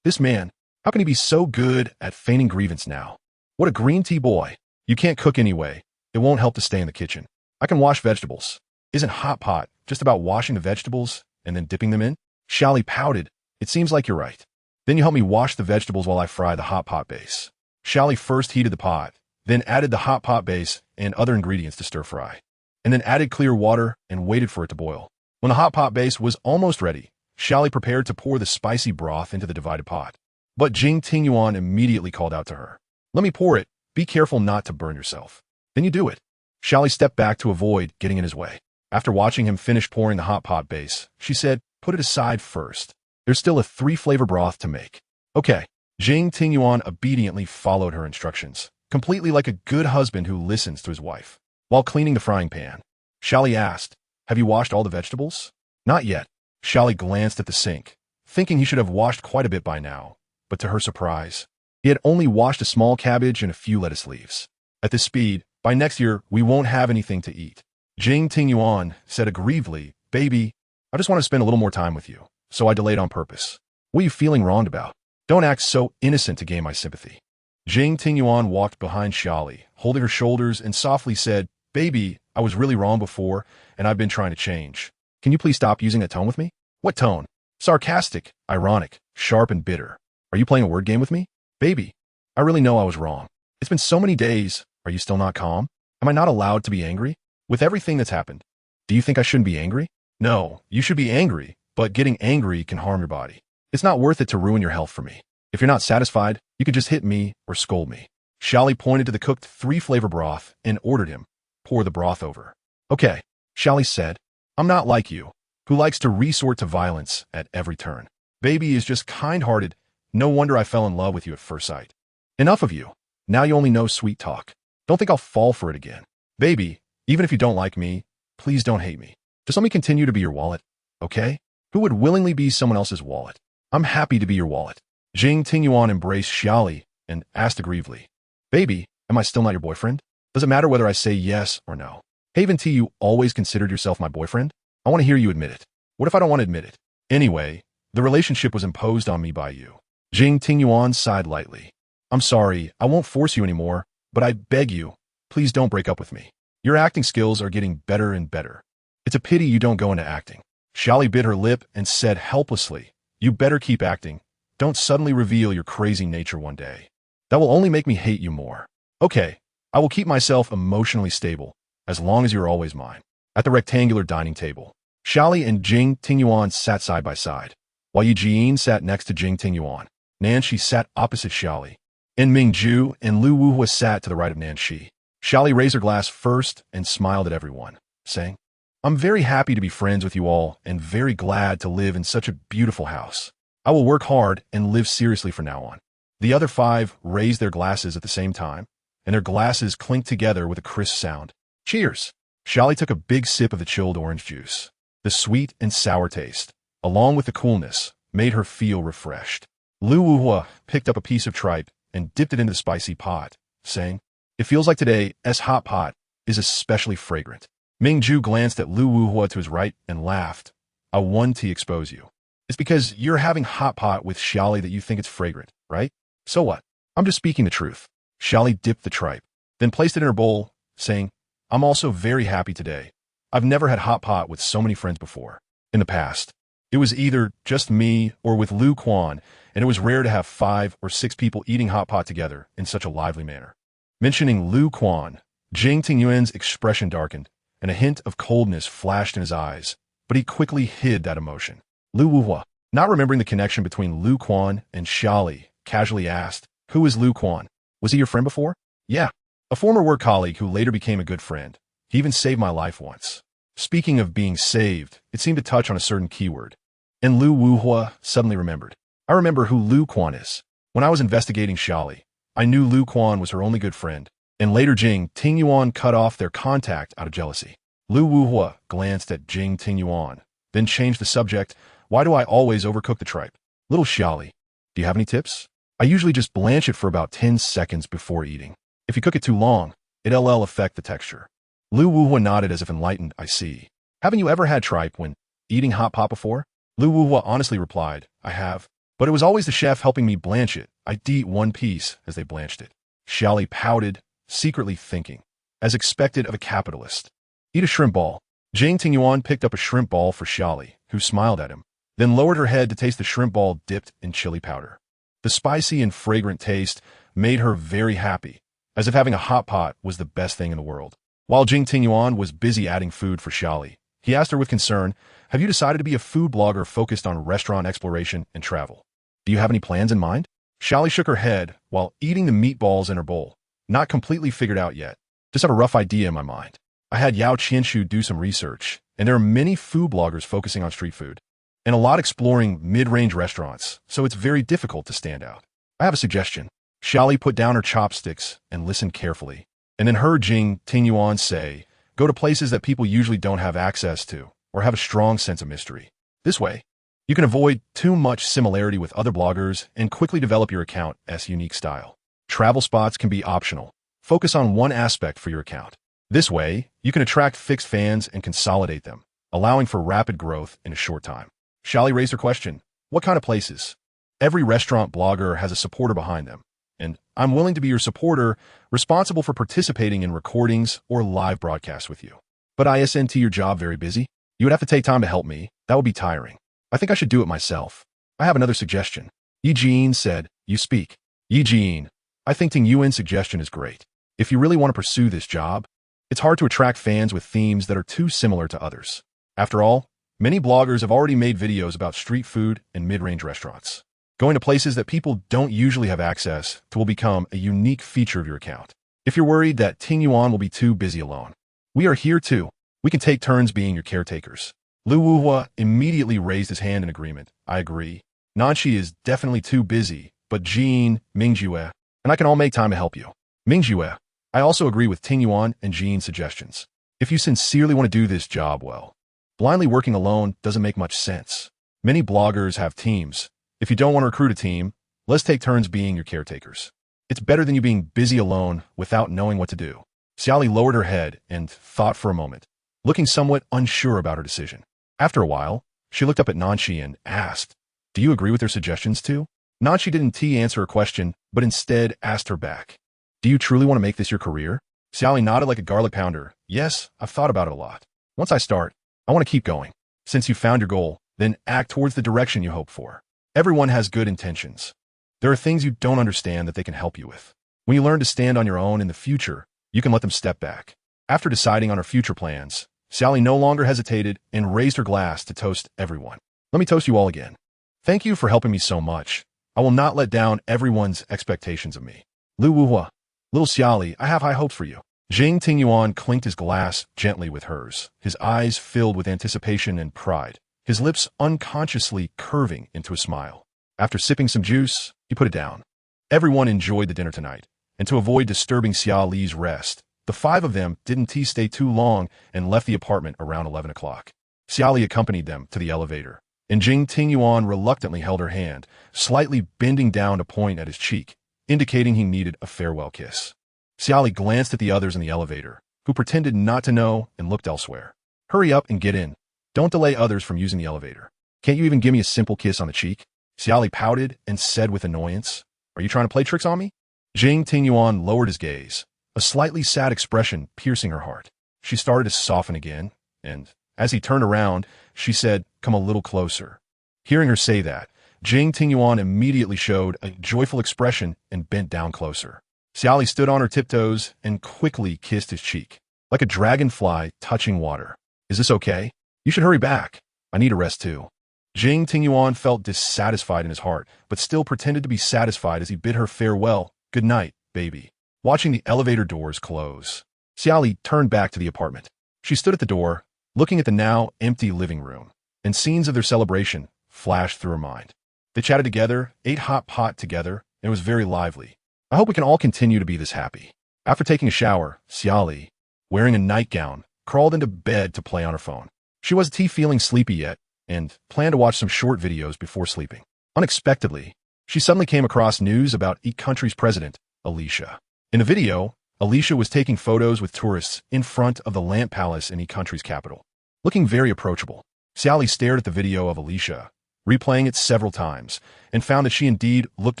This man, how can he be so good at feigning grievance now? What a green tea boy. You can't cook anyway. It won't help to stay in the kitchen. I can wash vegetables. Isn't hot pot just about washing the vegetables and then dipping them in? Xia Li pouted. It seems like you're right. Then you help me wash the vegetables while I fry the hot pot base. Xia Li first heated the pot, then added the hot pot base and other ingredients to stir fry, and then added clear water and waited for it to boil. When the hot pot base was almost ready, Xia Li prepared to pour the spicy broth into the divided pot. But Jing Tingyuan immediately called out to her, "Let me pour it. Be careful not to burn yourself." "Then you do it." Xia Li stepped back to avoid getting in his way. After watching him finish pouring the hot pot base, she said, "Put it aside first. There's still a 3-flavor broth to make." "Okay." Jing Tingyuan obediently followed her instructions, completely like a good husband who listens to his wife. While cleaning the frying pan, Xia Li asked, "Have you washed all the vegetables?" "Not yet." Xia Li glanced at the sink, thinking he should have washed quite a bit by now, but to her surprise, he had only washed a small cabbage and a few lettuce leaves. "At this speed, by next year, we won't have anything to eat." Jing Tingyuan said aggrievedly, "Baby, I just want to spend a little more time with you, so I delayed on purpose. What are you feeling wronged about? Don't act so innocent to gain my sympathy." Jing Tingyuan walked behind Xia Li, holding her shoulders, and softly said, "Baby, I was really wrong before, and I've been trying to change. Can you please stop using that tone with me?" "What tone?" "Sarcastic, ironic, sharp, and bitter. Are you playing a word game with me?" "Baby, I really know I was wrong. It's been so many days. Are you still not calm? Am I not allowed to be angry? With everything that's happened, do you think I shouldn't be angry?" "No, you should be angry, but getting angry can harm your body. It's not worth it to ruin your health for me. If you're not satisfied, you could just hit me or scold me." Xia Li pointed to the cooked 3-flavor broth and ordered him, "Pour the broth over." "Okay," Xia Li said. "I'm not like you, who likes to resort to violence at every turn. Baby is just kind-hearted. No wonder I fell in love with you at first sight. Enough of you. Now you only know sweet talk. Don't think I'll fall for it again. Baby, even if you don't like me, please don't hate me. Just let me continue to be your wallet, okay? Who would willingly be someone else's wallet? I'm happy to be your wallet." Jing Tingyuan embraced Xia Li and asked aggrievedly, "Baby, am I still not your boyfriend? Does it matter whether I say yes or no? Haven't you always considered yourself my boyfriend? I want to hear you admit it. What if I don't want to admit it? Anyway, the relationship was imposed on me by you." Jing Tingyuan sighed lightly. "I'm sorry, I won't force you anymore, but I beg you, please don't break up with me. Your acting skills are getting better and better. It's a pity you don't go into acting." Xia Li bit her lip and said helplessly, "You better keep acting. Don't suddenly reveal your crazy nature one day. That will only make me hate you more." "Okay, I will keep myself emotionally stable, as long as you're always mine." At the rectangular dining table, Xia Li and Jing Tingyuan sat side by side, while Yi Jian sat next to Jing Tingyuan. Nanshi sat opposite Xia Li, and Mingju and Lu Wuhua sat to the right of Nanshi. Xia Li raised her glass first and smiled at everyone, saying, "I'm very happy to be friends with you all and very glad to live in such a beautiful house. I will work hard and live seriously from now on." The other 5 raised their glasses at the same time, and their glasses clinked together with a crisp sound. "Cheers!" Xia Li took a big sip of the chilled orange juice. The sweet and sour taste, along with the coolness, made her feel refreshed. Lu Wuhua picked up a piece of tripe and dipped it into the spicy pot, saying, "It feels like today's hot pot is especially fragrant." Mingju glanced at Lu Wuhua to his right and laughed. "I wanted to expose you. It's because you're having hot pot with Xia Li that you think it's fragrant, right? So what? I'm just speaking the truth." Xia Li dipped the tripe, then placed it in her bowl, saying, "I'm also very happy today. I've never had hot pot with so many friends before. In the past, it was either just me or with Lu Quan, and it was rare to have 5 or 6 people eating hot pot together in such a lively manner." Mentioning Lu Quan, Jing Tingyuan's expression darkened, and a hint of coldness flashed in his eyes, but he quickly hid that emotion. Lu Wuhua, not remembering the connection between Lu Quan and Xia Li, casually asked, "Who is Lu Quan? Was he your friend before?" "Yeah, a former work colleague who later became a good friend. He even saved my life once." Speaking of being saved, it seemed to touch on a certain keyword. And Lu Wuhua suddenly remembered. "I remember who Lu Quan is. When I was investigating Xia Li, I knew Lu Quan was her only good friend, and later Jing Tingyuan cut off their contact out of jealousy." Lu Wuhua glanced at Jing Tingyuan, then changed the subject. Why do I always overcook the tripe? Little Xia Li, do you have any tips? I usually just blanch it for about 10 seconds before eating. If you cook it too long, it'll affect the texture. Lu Wuhua nodded as if enlightened. I see. Haven't you ever had tripe when eating hot pot before? Lu Wuhua honestly replied, I have. But it was always the chef helping me blanch it. I'd eat one piece as they blanched it. Xia Li pouted, secretly thinking, as expected of a capitalist. Eat a shrimp ball. Jing Tingyuan picked up a shrimp ball for Xia Li, who smiled at him, then lowered her head to taste the shrimp ball dipped in chili powder. The spicy and fragrant taste made her very happy, as if having a hot pot was the best thing in the world. While Jing Tingyuan was busy adding food for Xia Li, he asked her with concern, have you decided to be a food blogger focused on restaurant exploration and travel? Do you have any plans in mind? Xia Li shook her head while eating the meatballs in her bowl. Not completely figured out yet. Just have a rough idea in my mind. I had Yao Qianshu do some research, and there are many food bloggers focusing on street food, and a lot exploring mid-range restaurants, so it's very difficult to stand out. I have a suggestion. Xia Li put down her chopsticks and listened carefully, and then heard Jing Tingyuan say, go to places that people usually don't have access to, or have a strong sense of mystery. This way, you can avoid too much similarity with other bloggers and quickly develop your account's unique style. Travel spots can be optional. Focus on one aspect for your account. This way, you can attract fixed fans and consolidate them, allowing for rapid growth in a short time. Xia Li raised her question, what kind of places? Every restaurant blogger has a supporter behind them, and I'm willing to be your supporter, responsible for participating in recordings or live broadcasts with you. But isn't your job very busy? You would have to take time to help me. That would be tiring. I think I should do it myself. I have another suggestion. Yi Jin said, you speak. Yi Jin, I think Ting Yuan's suggestion is great. If you really want to pursue this job, it's hard to attract fans with themes that are too similar to others. After all, many bloggers have already made videos about street food and mid-range restaurants. Going to places that people don't usually have access to will become a unique feature of your account. If you're worried that Ting Yuan will be too busy alone, we are here too. We can take turns being your caretakers. Lu Wuhua immediately raised his hand in agreement. I agree. Nanshi is definitely too busy, but Jean, Mingjue, and I can all make time to help you. Mingjue, I also agree with Ting Yuan and Jean's suggestions. If you sincerely want to do this job well, blindly working alone doesn't make much sense. Many bloggers have teams. If you don't want to recruit a team, let's take turns being your caretakers. It's better than you being busy alone without knowing what to do. Xia Li lowered her head and thought for a moment, looking somewhat unsure about her decision. After a while, she looked up at Nanshi and asked, do you agree with her suggestions too? Nanshi didn't answer her question, but instead asked her back. Do you truly want to make this your career? Xia Li nodded like a garlic pounder. Yes, I've thought about it a lot. Once I start, I want to keep going. Since you found your goal, then act towards the direction you hope for. Everyone has good intentions. There are things you don't understand that they can help you with. When you learn to stand on your own in the future, you can let them step back. After deciding on her future plans, Xia Li no longer hesitated and raised her glass to toast everyone. Let me toast you all again. Thank you for helping me so much. I will not let down everyone's expectations of me. Lu Wuhua, little Xia Li, I have high hopes for you. Jing Tingyuan clinked his glass gently with hers, his eyes filled with anticipation and pride, his lips unconsciously curving into a smile. After sipping some juice, he put it down. Everyone enjoyed the dinner tonight, and to avoid disturbing Xia Li's rest, the five of them didn't stay too long and left the apartment around 11 o'clock. Xia Li accompanied them to the elevator, and Jing Tingyuan reluctantly held her hand, slightly bending down to point at his cheek, indicating he needed a farewell kiss. Xia Li glanced at the others in the elevator, who pretended not to know and looked elsewhere. Hurry up and get in. Don't delay others from using the elevator. Can't you even give me a simple kiss on the cheek? Xia Li pouted and said with annoyance, are you trying to play tricks on me? Jing Tingyuan lowered his gaze, a slightly sad expression piercing her heart. She started to soften again, and as he turned around, she said, come a little closer. Hearing her say that, Jing Tingyuan immediately showed a joyful expression and bent down closer. Xia Li stood on her tiptoes and quickly kissed his cheek, like a dragonfly touching water. Is this okay? You should hurry back. I need a rest too. Jing Tingyuan felt dissatisfied in his heart, but still pretended to be satisfied as he bid her farewell. Good night, baby. Watching the elevator doors close, Xia Li turned back to the apartment. She stood at the door, looking at the now empty living room, and scenes of their celebration flashed through her mind. They chatted together, ate hot pot together, and it was very lively. I hope we can all continue to be this happy. After taking a shower, Xia Li, wearing a nightgown, crawled into bed to play on her phone. She wasn't feeling sleepy yet and planned to watch some short videos before sleeping. Unexpectedly, she suddenly came across news about each country's president, Alicia. In a video, Alicia was taking photos with tourists in front of the Lamp Palace in each country's capital. Looking very approachable, Xia Li stared at the video of Alicia, replaying it several times, and found that she indeed looked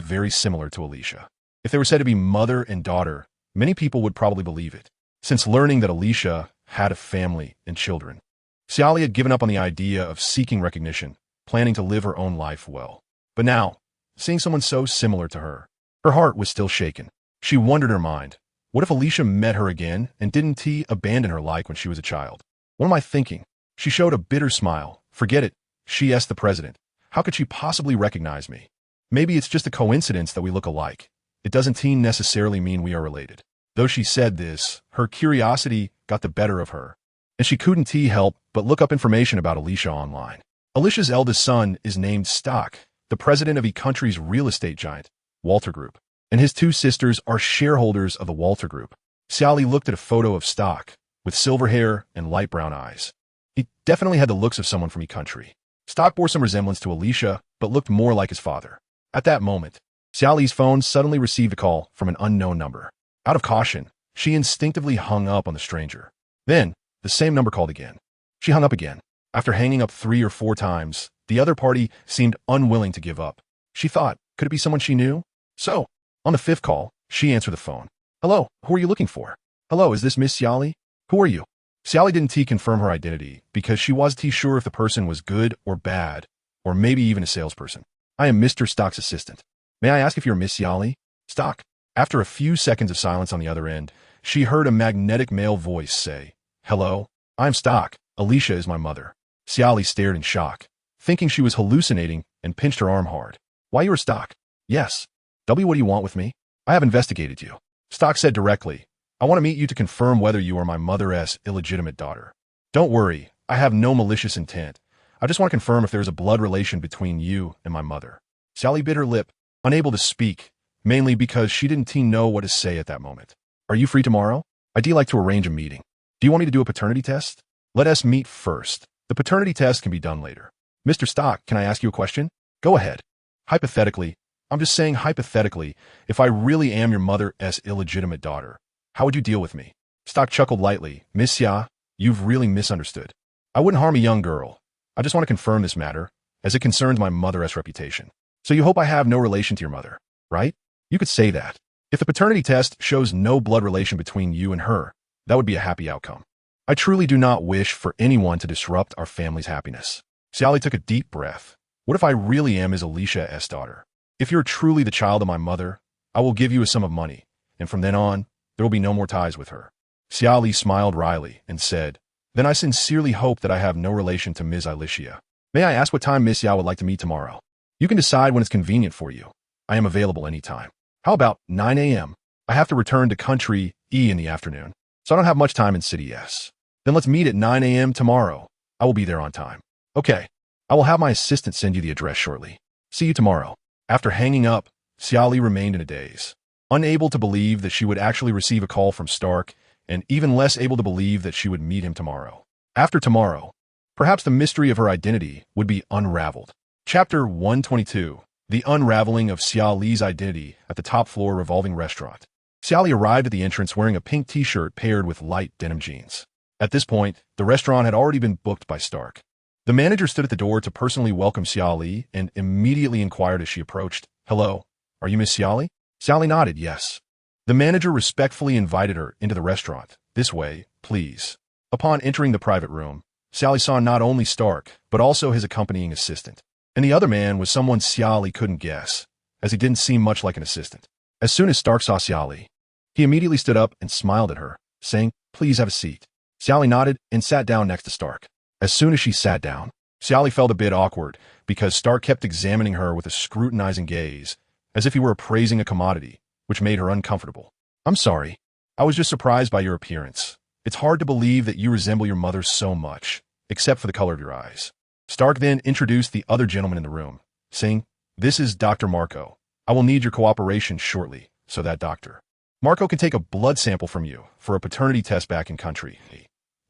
very similar to Alicia. If they were said to be mother and daughter, many people would probably believe it, since learning that Alicia had a family and children. Xia Li had given up on the idea of seeking recognition, planning to live her own life well. But now, seeing someone so similar to her, her heart was still shaken. She wondered in her mind, what if Alicia met her again and didn't he abandon her like when she was a child? What am I thinking? She showed a bitter smile. Forget it, she asked the president. How could she possibly recognize me? Maybe it's just a coincidence that we look alike. It doesn't necessarily mean we are related. Though she said this, her curiosity got the better of her, and she couldn't help but look up information about Alicia online. Alicia's eldest son is named Stock, the president of a country's real estate giant, Walter Group, and his two sisters are shareholders of the Walter Group. Xia Li looked at a photo of Stock, with silver hair and light brown eyes. He definitely had the looks of someone from a country. Stock bore some resemblance to Alicia, but looked more like his father. At that moment, Xia Li's phone suddenly received a call from an unknown number. Out of caution, she instinctively hung up on the stranger. Then, the same number called again. She hung up again. After hanging up 3 or 4 times, the other party seemed unwilling to give up. She thought, could it be someone she knew? So, on the 5th call, she answered the phone. Hello, who are you looking for? Hello, is this Miss Xia Li? Who are you? Xia Li didn't confirm her identity because she wasn't sure if the person was good or bad, or maybe even a salesperson. I am Mr. Stock's assistant. May I ask if you're Miss Xia Li? Stock. After a few seconds of silence on the other end, she heard a magnetic male voice say, Hello, I'm Stock. Alicia is my mother. Xia Li stared in shock, thinking she was hallucinating, and pinched her arm hard. Why, you're Stock? Yes. W, what do you want with me? I have investigated you. Stock said directly, I want to meet you to confirm whether you are my mother's illegitimate daughter. Don't worry, I have no malicious intent. I just want to confirm if there is a blood relation between you and my mother. Xia Li bit her lip, unable to speak, mainly because she didn't know what to say at that moment. Are you free tomorrow? I'd like to arrange a meeting. Do you want me to do a paternity test? Let us meet first. The paternity test can be done later. Mr. Stock, can I ask you a question? Go ahead. Hypothetically, I'm just saying hypothetically, if I really am your mother's illegitimate daughter, how would you deal with me? Stock chuckled lightly. Miss Xia, you've really misunderstood. I wouldn't harm a young girl. I just want to confirm this matter, as it concerns my mother's reputation. So you hope I have no relation to your mother, right? You could say that. If the paternity test shows no blood relation between you and her, that would be a happy outcome. I truly do not wish for anyone to disrupt our family's happiness. Xia Li took a deep breath. What if I really am his Alicia's daughter? If you're truly the child of my mother, I will give you a sum of money, and from then on, there will be no more ties with her. Xia Li smiled wryly and said, Then I sincerely hope that I have no relation to Ms. Alicia. May I ask what time Miss Xia would like to meet tomorrow? You can decide when it's convenient for you. I am available anytime. How about 9 a.m.? I have to return to country E in the afternoon, so I don't have much time in city S. Then let's meet at 9 a.m. tomorrow. I will be there on time. Okay. I will have my assistant send you the address shortly. See you tomorrow. After hanging up, Xia Li remained in a daze, unable to believe that she would actually receive a call from Stark, and even less able to believe that she would meet him tomorrow. After tomorrow, perhaps the mystery of her identity would be unraveled. Chapter 122. The unraveling of Xia Li's identity at the top floor revolving restaurant. Xia Li arrived at the entrance wearing a pink t-shirt paired with light denim jeans. At this point, the restaurant had already been booked by Stark. The manager stood at the door to personally welcome Xia Li and immediately inquired as she approached, Hello, are you Miss Xia Li? Xia Li nodded, yes. The manager respectfully invited her into the restaurant. This way, please. Upon entering the private room, Xia Li saw not only Stark, but also his accompanying assistant. And the other man was someone Xia Li couldn't guess, as he didn't seem much like an assistant. As soon as Stark saw Xia Li, he immediately stood up and smiled at her, saying, Please have a seat. Xia Li nodded and sat down next to Stark. As soon as she sat down, Xia Li felt a bit awkward because Stark kept examining her with a scrutinizing gaze, as if he were appraising a commodity, which made her uncomfortable. I'm sorry. I was just surprised by your appearance. It's hard to believe that you resemble your mother so much, except for the color of your eyes. Stark then introduced the other gentleman in the room, saying, This is Dr. Marco. I will need your cooperation shortly, so that Dr. Marco can take a blood sample from you for a paternity test back in country.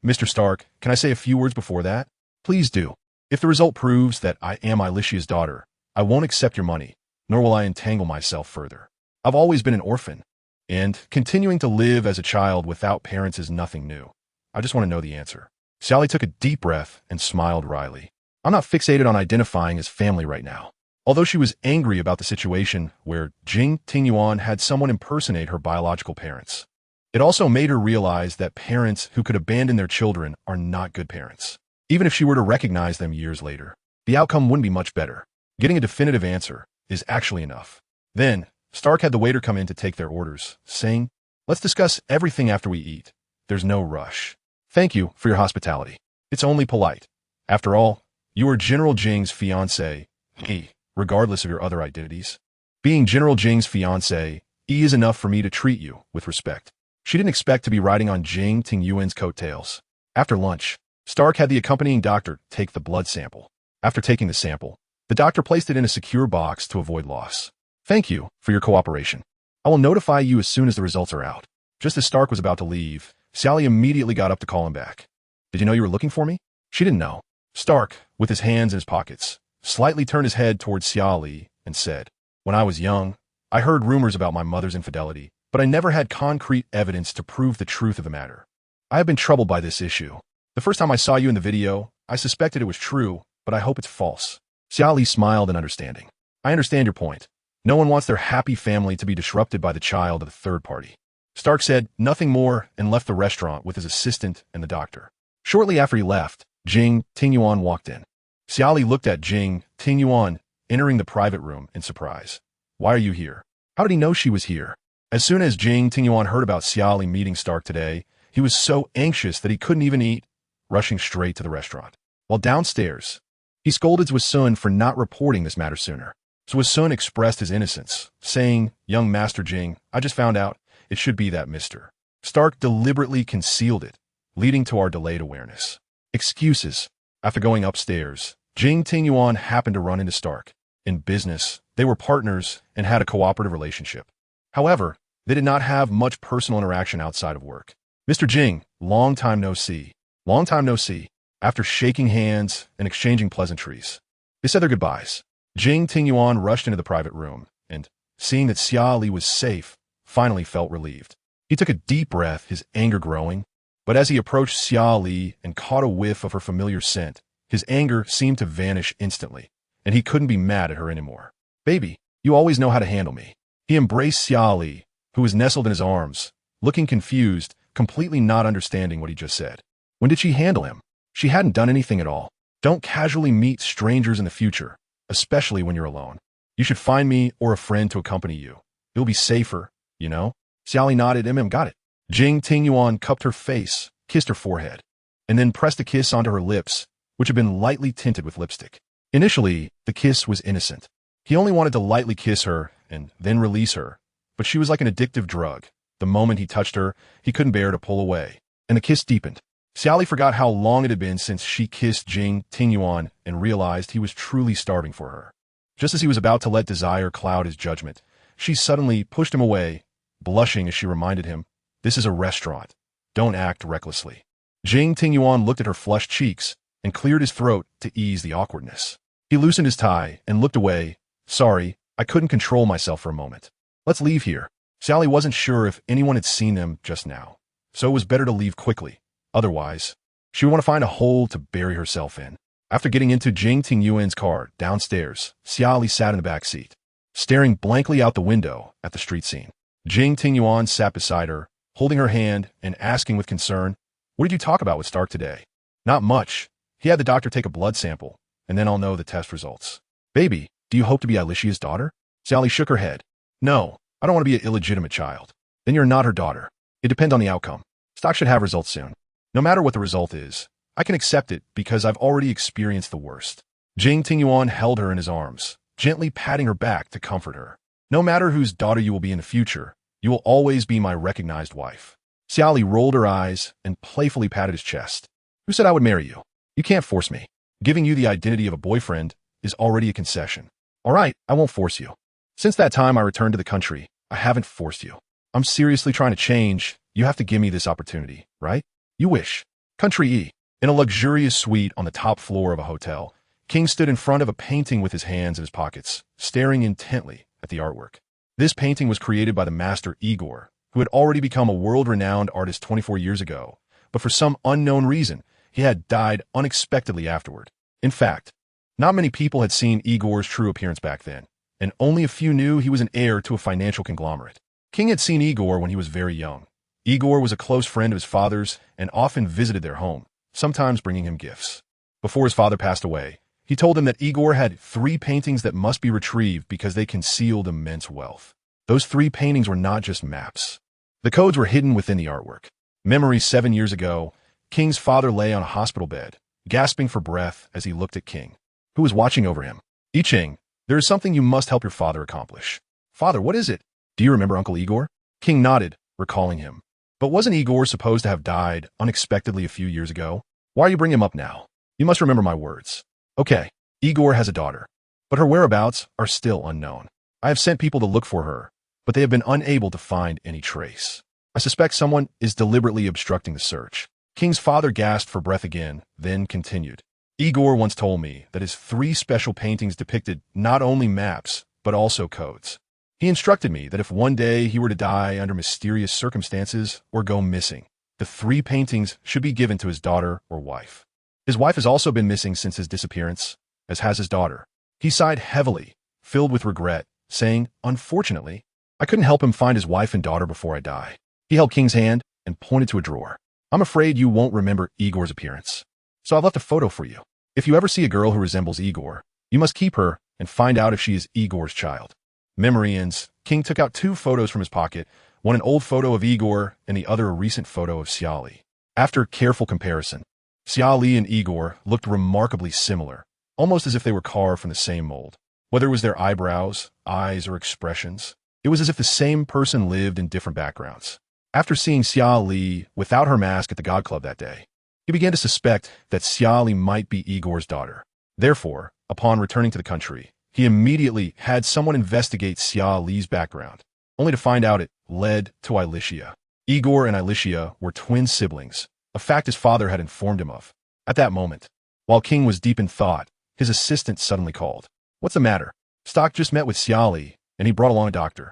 Mr. Stark, can I say a few words before that? Please do. If the result proves that I am Alicia's daughter, I won't accept your money, nor will I entangle myself further. I've always been an orphan, and continuing to live as a child without parents is nothing new. I just want to know the answer. Xia Li took a deep breath and smiled wryly. I'm not fixated on identifying as family right now. Although she was angry about the situation where Jing Tingyuan had someone impersonate her biological parents, it also made her realize that parents who could abandon their children are not good parents. Even if she were to recognize them years later, the outcome wouldn't be much better. Getting a definitive answer is actually enough. Then, Stark had the waiter come in to take their orders, saying, "Let's discuss everything after we eat. There's no rush. Thank you for your hospitality. It's only polite. After all, you are General Jing's fiancé, E, regardless of your other identities. Being General Jing's fiancé, E is enough for me to treat you with respect." She didn't expect to be riding on Jing Tingyuan's coattails. After lunch, Stark had the accompanying doctor take the blood sample. After taking the sample, the doctor placed it in a secure box to avoid loss. "Thank you for your cooperation. I will notify you as soon as the results are out." Just as Stark was about to leave, Xia Li immediately got up to call him back. "Did you know you were looking for me?" She didn't know. Stark, with his hands in his pockets, slightly turned his head towards Xia Li and said, "When I was young, I heard rumors about my mother's infidelity, but I never had concrete evidence to prove the truth of the matter. I have been troubled by this issue. The first time I saw you in the video, I suspected it was true, but I hope it's false." Xia Li smiled in understanding. "I understand your point. No one wants their happy family to be disrupted by the child of a third party." Stark said nothing more and left the restaurant with his assistant and the doctor. Shortly after he left, Jing Tingyuan walked in. Xia Li looked at Jing Tingyuan entering the private room in surprise. "Why are you here?" How did he know she was here? As soon as Jing Tingyuan heard about Xia Li meeting Stark today, he was so anxious that he couldn't even eat, rushing straight to the restaurant. While downstairs, he scolded Zhu Sun for not reporting this matter sooner. Zhu Sun expressed his innocence, saying, "Young Master Jing, I just found out. It should be that Mr. Stark deliberately concealed it, leading to our delayed awareness." Excuses. After going upstairs, Jing Tingyuan happened to run into Stark. In business, they were partners and had a cooperative relationship. However, they did not have much personal interaction outside of work. "Mr. Jing, long time no see." Long time no see. After shaking hands and exchanging pleasantries, they said their goodbyes. Jing Tingyuan rushed into the private room and, seeing that Xia Li was safe, finally felt relieved. He took a deep breath, his anger growing, but as he approached Xia Li and caught a whiff of her familiar scent, his anger seemed to vanish instantly, and he couldn't be mad at her anymore. "Baby, you always know how to handle me." He embraced Xia Li, who was nestled in his arms, looking confused, completely not understanding what he just said. When did she handle him? She hadn't done anything at all. Don't casually meet strangers in the future, especially when you're alone. You should find me or a friend to accompany you. It'll be safer, you know? Xia Li nodded. Got it. Jing Tingyuan cupped her face, kissed her forehead, and then pressed a kiss onto her lips, which had been lightly tinted with lipstick. Initially, the kiss was innocent. He only wanted to lightly kiss her and then release her, but she was like an addictive drug. The moment he touched her, he couldn't bear to pull away, and the kiss deepened. Xia Li forgot how long it had been since she kissed Jing Tingyuan and realized he was truly starving for her. Just as he was about to let desire cloud his judgment, she suddenly pushed him away, blushing as she reminded him, "This is a restaurant. Don't act recklessly." Jing Tingyuan looked at her flushed cheeks and cleared his throat to ease the awkwardness. He loosened his tie and looked away. "Sorry, I couldn't control myself for a moment. Let's leave here." Xia Li wasn't sure if anyone had seen them just now, so it was better to leave quickly. Otherwise, she would want to find a hole to bury herself in. After getting into Jing Tingyuan's car downstairs, Xia Li sat in the back seat, staring blankly out the window at the street scene. Jing Tingyuan sat beside her, holding her hand and asking with concern, "What did you talk about with Stark today?" "Not much. He had the doctor take a blood sample, and then I'll know the test results." "Baby, do you hope to be Alicia's daughter?" Xia Li shook her head. "No, I don't want to be an illegitimate child." "Then you're not her daughter. It depends on the outcome. Stark should have results soon. No matter what the result is, I can accept it because I've already experienced the worst." Jing Tingyuan held her in his arms, gently patting her back to comfort her. "No matter whose daughter you will be in the future, you will always be my recognized wife." Xia Li rolled her eyes and playfully patted his chest. "Who said I would marry you? You can't force me. Giving you the identity of a boyfriend is already a concession." "All right, I won't force you. Since that time I returned to the country, I haven't forced you. I'm seriously trying to change. You have to give me this opportunity, right?" "You wish." Country E. In a luxurious suite on the top floor of a hotel, King stood in front of a painting with his hands in his pockets, staring intently at the artwork. This painting was created by the master Igor, who had already become a world-renowned artist 24 years ago, but for some unknown reason, he had died unexpectedly afterward. In fact, not many people had seen Igor's true appearance back then, and only a few knew he was an heir to a financial conglomerate. King had seen Igor when he was very young. Igor was a close friend of his father's and often visited their home, sometimes bringing him gifts. Before his father passed away, he told him that Igor had 3 paintings that must be retrieved because they concealed immense wealth. Those 3 paintings were not just maps. The codes were hidden within the artwork. Memory 7 years ago, King's father lay on a hospital bed, gasping for breath as he looked at King, who was watching over him. I Ching, there is something you must help your father accomplish. Father, what is it? Do you remember Uncle Igor? King nodded, recalling him. But wasn't Igor supposed to have died unexpectedly a few years ago? Why are you bringing him up now? You must remember my words. Okay, Igor has a daughter, but her whereabouts are still unknown. I have sent people to look for her, but they have been unable to find any trace. I suspect someone is deliberately obstructing the search. King's father gasped for breath again, then continued. Igor once told me that his 3 special paintings depicted not only maps, but also codes. He instructed me that if one day he were to die under mysterious circumstances or go missing, the 3 paintings should be given to his daughter or wife. His wife has also been missing since his disappearance, as has his daughter. He sighed heavily, filled with regret, saying, unfortunately, I couldn't help him find his wife and daughter before I die. He held King's hand and pointed to a drawer. I'm afraid you won't remember Igor's appearance, so I've left a photo for you. If you ever see a girl who resembles Igor, you must keep her and find out if she is Igor's child. Memory ends. King took out 2 photos from his pocket, one an old photo of Igor and the other a recent photo of Xia Li. After careful comparison, Xia Li and Igor looked remarkably similar, almost as if they were carved from the same mold. Whether it was their eyebrows, eyes, or expressions, it was as if the same person lived in different backgrounds. After seeing Xia Li without her mask at the God Club that day, he began to suspect that Xia Li might be Igor's daughter. Therefore, upon returning to the country, he immediately had someone investigate Xia Li's background, only to find out it led to Alicia. Igor and Alicia were twin siblings, a fact his father had informed him of. At that moment, while King was deep in thought, his assistant suddenly called. What's the matter? Stock just met with Xia Li, and he brought along a doctor.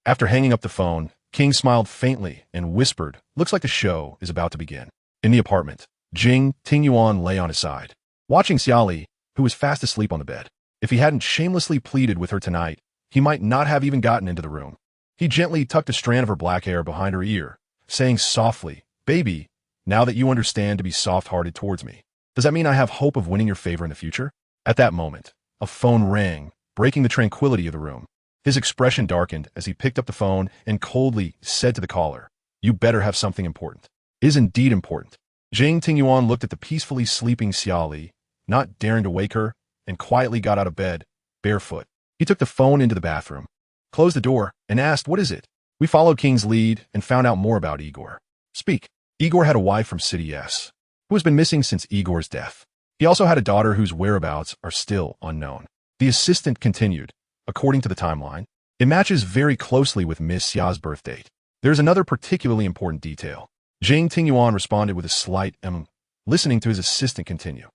After hanging up the phone, King smiled faintly and whispered, looks like the show is about to begin. In the apartment, Jing Tingyuan lay on his side, watching Xia Li, who was fast asleep on the bed. If he hadn't shamelessly pleaded with her tonight, he might not have even gotten into the room. He gently tucked a strand of her black hair behind her ear, saying softly, Baby, now that you understand to be soft-hearted towards me, does that mean I have hope of winning your favor in the future? At that moment, a phone rang, breaking the tranquility of the room. His expression darkened as he picked up the phone and coldly said to the caller, You better have something important. It is indeed important. Jing Tingyuan looked at the peacefully sleeping Xia Li, not daring to wake her, and quietly got out of bed, barefoot. He took the phone into the bathroom, closed the door, and asked, What is it? We followed King's lead and found out more about Igor. Speak. Igor had a wife from City S, who has been missing since Igor's death. He also had a daughter whose whereabouts are still unknown. The assistant continued, according to the timeline, it matches very closely with Miss Xia's birth date. There's another particularly important detail. Jing Tingyuan responded with a slight listening to his assistant continue.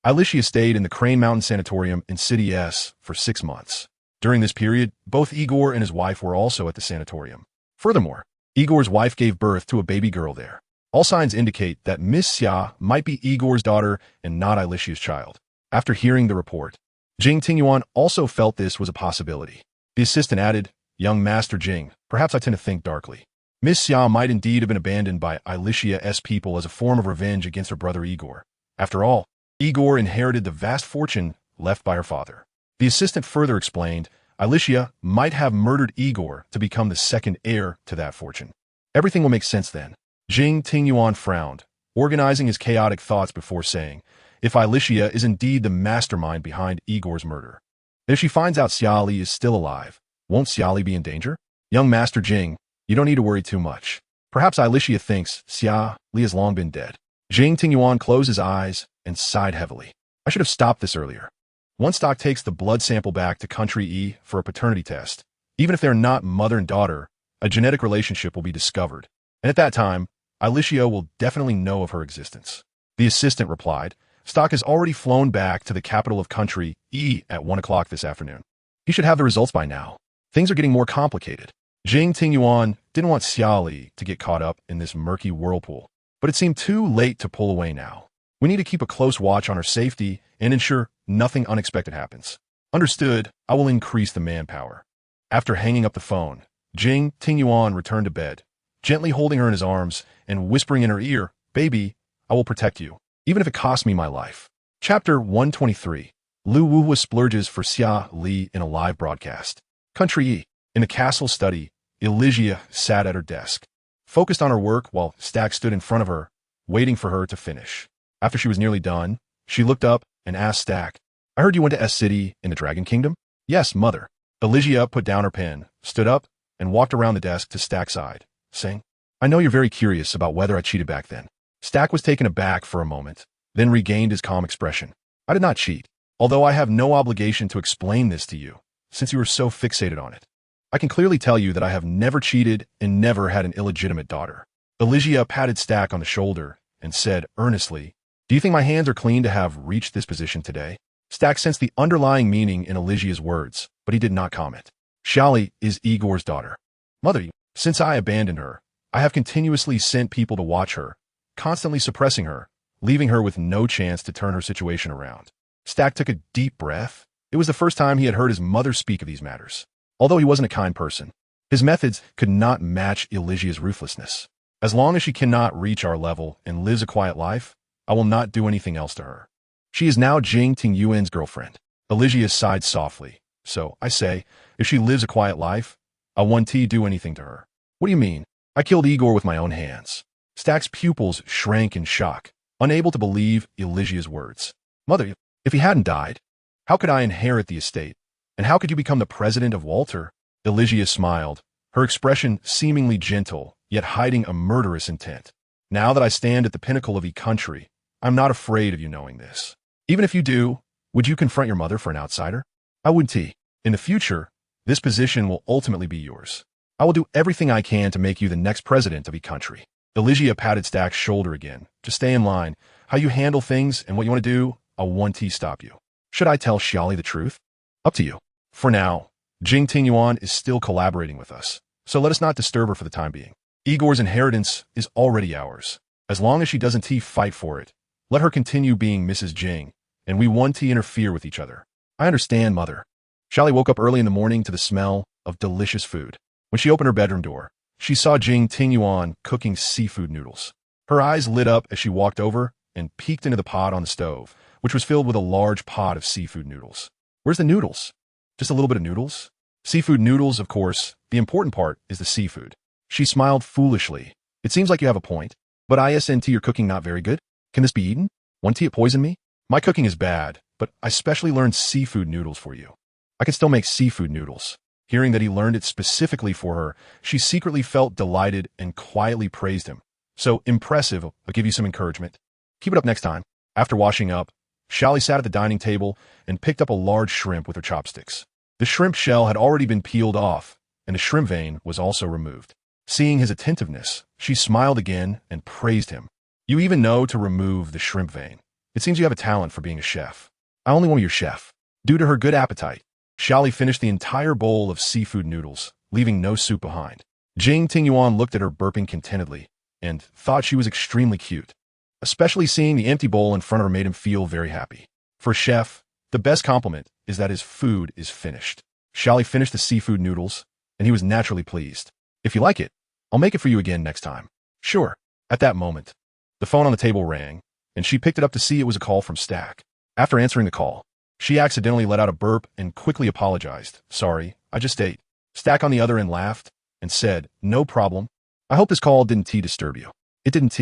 Alicia stayed in the Crane Mountain Sanatorium in City S for 6 months. During this period, both Igor and his wife were also at the sanatorium. Furthermore, Igor's wife gave birth to a baby girl there. All signs indicate that Miss Xia might be Igor's daughter and not Alicia's child. After hearing the report, Jing Tingyuan also felt this was a possibility. The assistant added, Young Master Jing, perhaps I tend to think darkly. Miss Xia might indeed have been abandoned by Alicia's people as a form of revenge against her brother Igor. After all, Igor inherited the vast fortune left by her father. The assistant further explained, Alicia might have murdered Igor to become the second heir to that fortune. Everything will make sense then. Jing Tingyuan frowned, organizing his chaotic thoughts before saying, If Alicia is indeed the mastermind behind Igor's murder, if she finds out Xia Li is still alive, won't Xia Li be in danger? Young Master Jing, you don't need to worry too much. Perhaps Alicia thinks Xia Li has long been dead. Jing Tingyuan closed his eyes and sighed heavily. I should have stopped this earlier. Once Doc takes the blood sample back to Country E for a paternity test, even if they're not mother and daughter, a genetic relationship will be discovered. And at that time, Alicia will definitely know of her existence. The assistant replied, Stock has already flown back to the capital of country, E, at 1 o'clock this afternoon. He should have the results by now. Things are getting more complicated. Jing Tingyuan didn't want Xia Li to get caught up in this murky whirlpool, but it seemed too late to pull away now. We need to keep a close watch on our safety and ensure nothing unexpected happens. Understood, I will increase the manpower. After hanging up the phone, Jing Tingyuan returned to bed, gently holding her in his arms and whispering in her ear, Baby, I will protect you, even if it costs me my life. Chapter 123. Lu Wuhua splurges for Xia Li in a live broadcast. Country E. In the castle study, Elysia sat at her desk, focused on her work while Stack stood in front of her, waiting for her to finish. After she was nearly done, she looked up and asked Stack, I heard you went to S-City in the Dragon Kingdom? Yes, mother. Elysia put down her pen, stood up, and walked around the desk to Stack's side, saying, I know you're very curious about whether I cheated back then. Stack was taken aback for a moment, then regained his calm expression. I did not cheat, although I have no obligation to explain this to you, since you are so fixated on it. I can clearly tell you that I have never cheated and never had an illegitimate daughter. Elysia patted Stack on the shoulder and said earnestly, Do you think my hands are clean to have reached this position today? Stack sensed the underlying meaning in Elysia's words, but he did not comment. Xia Li is Igor's daughter. Mother, since I abandoned her, I have continuously sent people to watch her, constantly suppressing her, leaving her with no chance to turn her situation around. Stack took a deep breath. It was the first time he had heard his mother speak of these matters. Although he wasn't a kind person, his methods could not match Elysia's ruthlessness. As long as she cannot reach our level and lives a quiet life, I will not do anything else to her. She is now Jing Tingyuan's girlfriend. Elysia sighed softly. So, I say, if she lives a quiet life, I won't do anything to her. What do you mean? I killed Igor with my own hands. Stack's pupils shrank in shock, unable to believe Elysia's words. Mother, if he hadn't died, how could I inherit the estate? And how could you become the president of Walter? Elysia smiled, her expression seemingly gentle, yet hiding a murderous intent. Now that I stand at the pinnacle of country, I'm not afraid of you knowing this. Even if you do, would you confront your mother for an outsider? I wouldn't. In the future, this position will ultimately be yours. I will do everything I can to make you the next president of country. Elysia patted Stack's shoulder again. Just stay in line. How you handle things and what you want to do, I won't stop you. Should I tell Xia Li the truth? Up to you. For now, Jing Tingyuan is still collaborating with us, so let us not disturb her for the time being. Igor's inheritance is already ours. As long as she doesn't fight for it, let her continue being Mrs. Jing, and we won't interfere with each other. I understand, mother. Xia Li woke up early in the morning to the smell of delicious food. When she opened her bedroom door, she saw Jing Tingyuan cooking seafood noodles. Her eyes lit up as she walked over and peeked into the pot on the stove, which was filled with a large pot of seafood noodles. Where's the noodles? Just a little bit of noodles? Seafood noodles, of course. The important part is the seafood. She smiled foolishly. It seems like you have a point, but isn't your cooking not very good? Can this be eaten? Won't it poison me? My cooking is bad, but I specially learned seafood noodles for you. I can still make seafood noodles. Hearing that he learned it specifically for her, she secretly felt delighted and quietly praised him. So impressive, I'll give you some encouragement. Keep it up next time. After washing up, Xia Li sat at the dining table and picked up a large shrimp with her chopsticks. The shrimp shell had already been peeled off, and the shrimp vein was also removed. Seeing his attentiveness, she smiled again and praised him. You even know to remove the shrimp vein. It seems you have a talent for being a chef. I only want to be your chef. Due to her good appetite, Xia Li finished the entire bowl of seafood noodles, leaving no soup behind. Jing Tingyuan looked at her burping contentedly and thought she was extremely cute. Especially seeing the empty bowl in front of her made him feel very happy. For a chef, the best compliment is that his food is finished. Xia Li finished the seafood noodles, and he was naturally pleased. If you like it, I'll make it for you again next time. Sure. At that moment, the phone on the table rang, and she picked it up to see it was a call from Stack. After answering the call, she accidentally let out a burp and quickly apologized. Sorry, I just ate. Stack on the other end laughed and said, No problem. I hope this call didn't disturb you. It didn't.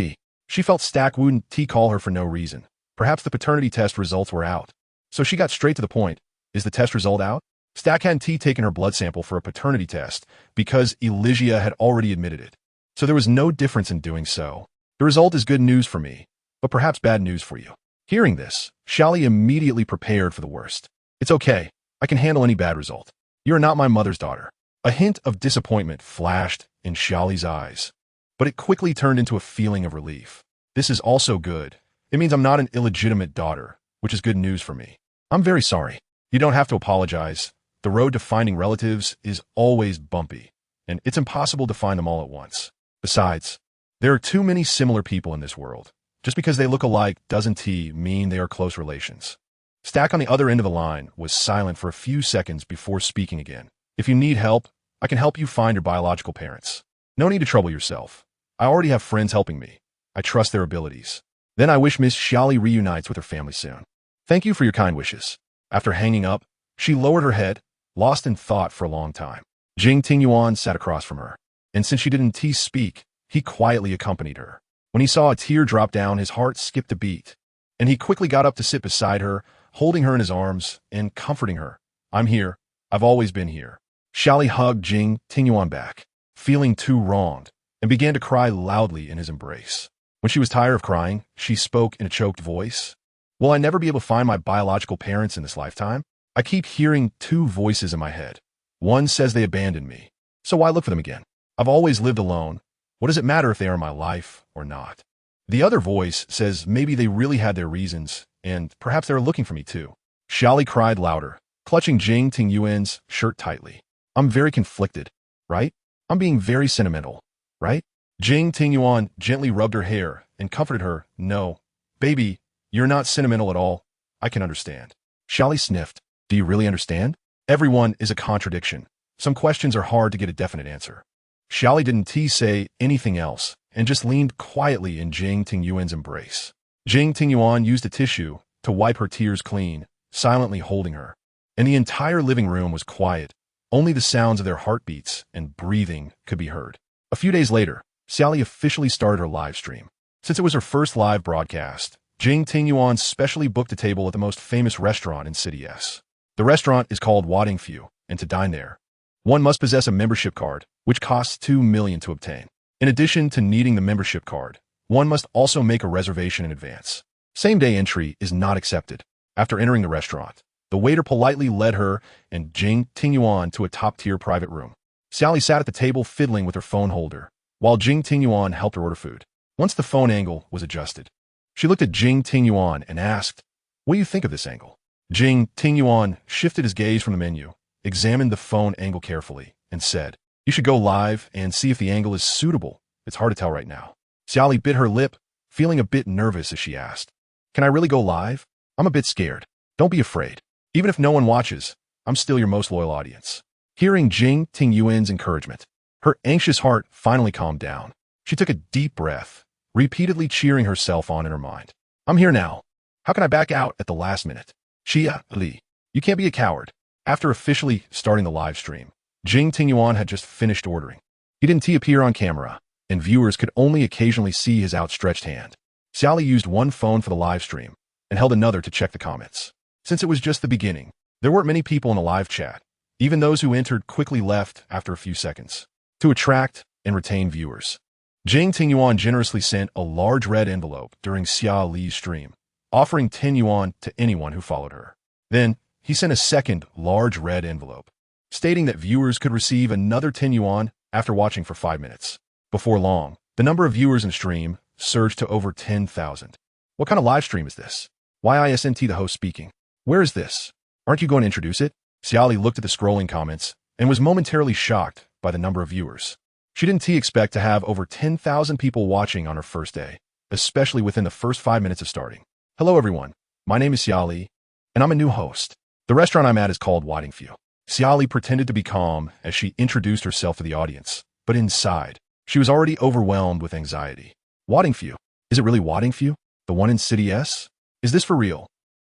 She felt Stack wouldn't call her for no reason. Perhaps the paternity test results were out. So she got straight to the point. Is the test result out? Stack hadn't taken her blood sample for a paternity test because Elysia had already admitted it. So there was no difference in doing so. The result is good news for me, but perhaps bad news for you. Hearing this, Xia Li immediately prepared for the worst. It's okay. I can handle any bad result. You are not my mother's daughter. A hint of disappointment flashed in Xia Li's eyes. but it quickly turned into a feeling of relief. This is also good. It means I'm not an illegitimate daughter, which is good news for me. I'm very sorry. You don't have to apologize. The road to finding relatives is always bumpy, and it's impossible to find them all at once. Besides, there are too many similar people in this world. Just because they look alike doesn't mean they are close relations. Stack on the other end of the line was silent for a few seconds before speaking again. If you need help, I can help you find your biological parents. No need to trouble yourself. I already have friends helping me. I trust their abilities. Then I wish Miss Xia Li reunites with her family soon. Thank you for your kind wishes. After hanging up, she lowered her head, lost in thought for a long time. Jing Tingyuan sat across from her, and since she didn't speak, he quietly accompanied her. When he saw a tear drop down, his heart skipped a beat, and he quickly got up to sit beside her, holding her in his arms and comforting her. I'm here. I've always been here. Xia Li hugged Jing Tingyuan back, feeling too wronged, and began to cry loudly in his embrace. When she was tired of crying, she spoke in a choked voice. Will I never be able to find my biological parents in this lifetime? I keep hearing two voices in my head. One says they abandoned me, so why look for them again? I've always lived alone. What does it matter if they are in my life or not? The other voice says maybe they really had their reasons, and perhaps they were looking for me too. Xia Li cried louder, clutching Jing Tingyuan's shirt tightly. I'm very conflicted, right? I'm being very sentimental, right? Jing Tingyuan gently rubbed her hair and comforted her. No, baby, you're not sentimental at all. I can understand. Xia Li sniffed. Do you really understand? Everyone is a contradiction. Some questions are hard to get a definite answer. Xia Li didn't say anything else and just leaned quietly in Jing Tingyuan's embrace. Jing Tingyuan used a tissue to wipe her tears clean, silently holding her. And the entire living room was quiet. Only the sounds of their heartbeats and breathing could be heard. A few days later, Xia Li officially started her live stream. Since it was her first live broadcast, Jing Tingyuan specially booked a table at the most famous restaurant in City S. The restaurant is called Wadingfu, and to dine there, one must possess a membership card, which costs 2 million to obtain. In addition to needing the membership card, one must also make a reservation in advance. Same-day entry is not accepted. After entering the restaurant, the waiter politely led her and Jing Tingyuan to a top-tier private room. Xia Li sat at the table fiddling with her phone holder, while Jing Tingyuan helped her order food. Once the phone angle was adjusted, she looked at Jing Tingyuan and asked, "What do you think of this angle?" Jing Tingyuan shifted his gaze from the menu, examined the phone angle carefully, and said, "You should go live and see if the angle is suitable. It's hard to tell right now." Xia Li bit her lip, feeling a bit nervous as she asked, "Can I really go live? I'm a bit scared." "Don't be afraid. Even if no one watches, I'm still your most loyal audience." Hearing Jing Tingyuan's encouragement, her anxious heart finally calmed down. She took a deep breath, repeatedly cheering herself on in her mind. "I'm here now. How can I back out at the last minute?" Xia Li, you can't be a coward. After officially starting the live stream, Jing Tingyuan had just finished ordering. He didn't appear on camera, and viewers could only occasionally see his outstretched hand. Xia Li used one phone for the live stream and held another to check the comments. Since it was just the beginning, there weren't many people in the live chat. Even those who entered quickly left after a few seconds. To attract and retain viewers, Jing Tingyuan generously sent a large red envelope during Xia Li's stream, offering 10 yuan to anyone who followed her. Then, he sent a second large red envelope, stating that viewers could receive another 10 yuan after watching for 5 minutes. Before long, the number of viewers in the stream surged to over 10,000. What kind of live stream is this? Why isn't the host speaking? Where is this? Aren't you going to introduce it? Xia Li looked at the scrolling comments and was momentarily shocked by the number of viewers. She didn't expect to have over 10,000 people watching on her first day, especially within the first 5 minutes of starting. Hello everyone, my name is Xia Li, and I'm a new host. The restaurant I'm at is called Wadingfu. Xia Li pretended to be calm as she introduced herself to the audience, but inside, she was already overwhelmed with anxiety. Wadingfu? Is it really Wadingfu? The one in City S? Is this for real?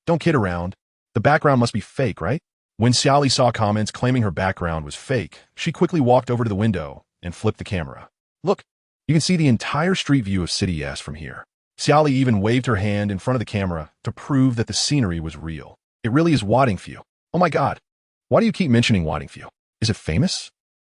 Don't kid around. The background must be fake, right? When Xia Li saw comments claiming her background was fake, she quickly walked over to the window and flipped the camera. Look, you can see the entire street view of City S from here. Xia Li even waved her hand in front of the camera to prove that the scenery was real. It really is Wadingfu. Oh my god. Why do you keep mentioning Wadingfu? Is it famous?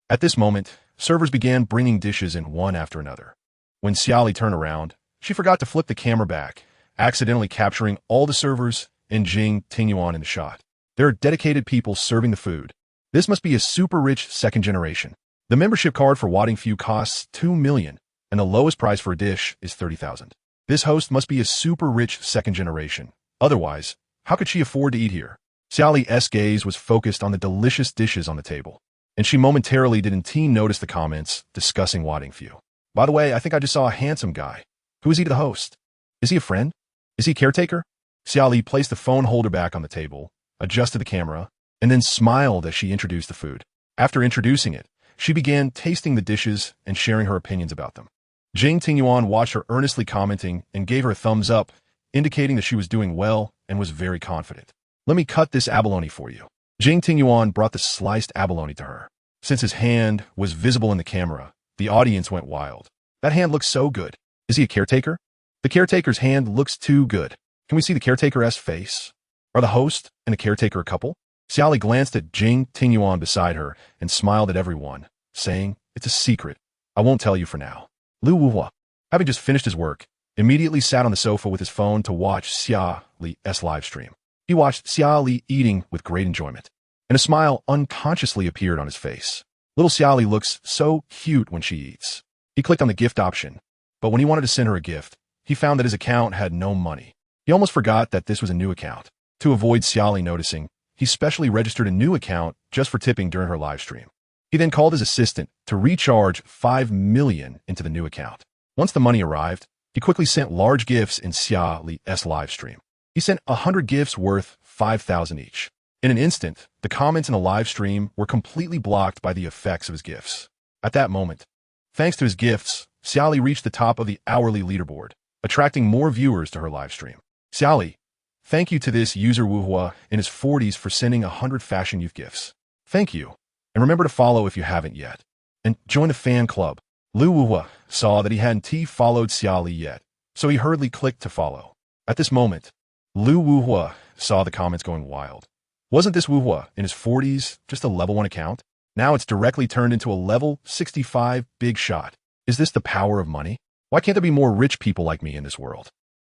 At this moment, servers began bringing dishes in one after another. When Xia Li turned around, she forgot to flip the camera back, accidentally capturing all the servers and Jing Tingyuan in the shot. There are dedicated people serving the food. This must be a super rich second generation. The membership card for Wadingfu costs 2 million, and the lowest price for a dish is 30,000. This host must be a super rich second generation. Otherwise, how could she afford to eat here? Xia Li's gaze was focused on the delicious dishes on the table, and she momentarily didn't notice the comments discussing Wadding Few. By the way, I think I just saw a handsome guy. Who is he to the host? Is he a friend? Is he a caretaker? Xia Li placed the phone holder back on the table, adjusted the camera, and then smiled as she introduced the food. After introducing it, she began tasting the dishes and sharing her opinions about them. Jing Tingyuan watched her earnestly commenting and gave her a thumbs up, indicating that she was doing well and was very confident. Let me cut this abalone for you. Jing Tingyuan brought the sliced abalone to her. Since his hand was visible in the camera, the audience went wild. That hand looks so good. Is he a caretaker? The caretaker's hand looks too good. Can we see the caretaker's face? Are the host and the caretaker a couple? Xia Li glanced at Jing Tingyuan beside her and smiled at everyone, saying, "It's a secret. I won't tell you for now." Lu Wuhua, having just finished his work, immediately sat on the sofa with his phone to watch Xia Li's live stream. He watched Xia Li eating with great enjoyment, and a smile unconsciously appeared on his face. Little Xia Li looks so cute when she eats. He clicked on the gift option, but when he wanted to send her a gift, he found that his account had no money. He almost forgot that this was a new account. To avoid Xia Li noticing, he specially registered a new account just for tipping during her live stream. He then called his assistant to recharge 5 million into the new account. Once the money arrived, he quickly sent large gifts in Xia Li's live stream. He sent 100 gifts worth 5,000 each. In an instant, the comments in the live stream were completely blocked by the effects of his gifts. At that moment, thanks to his gifts, Xia Li reached the top of the hourly leaderboard, attracting more viewers to her live stream. Xia Li, thank you to this user Wuhua in his 40s for sending 100 fashion youth gifts. Thank you. And remember to follow if you haven't yet. And join the fan club. Lu Wuhua saw that he hadn't followed Xia Li yet, so he hurriedly clicked to follow. At this moment, Lu Wuhua saw the comments going wild. Wasn't this Wuhua in his 40s just a level 1 account? Now it's directly turned into a level 65 big shot. Is this the power of money? Why can't there be more rich people like me in this world?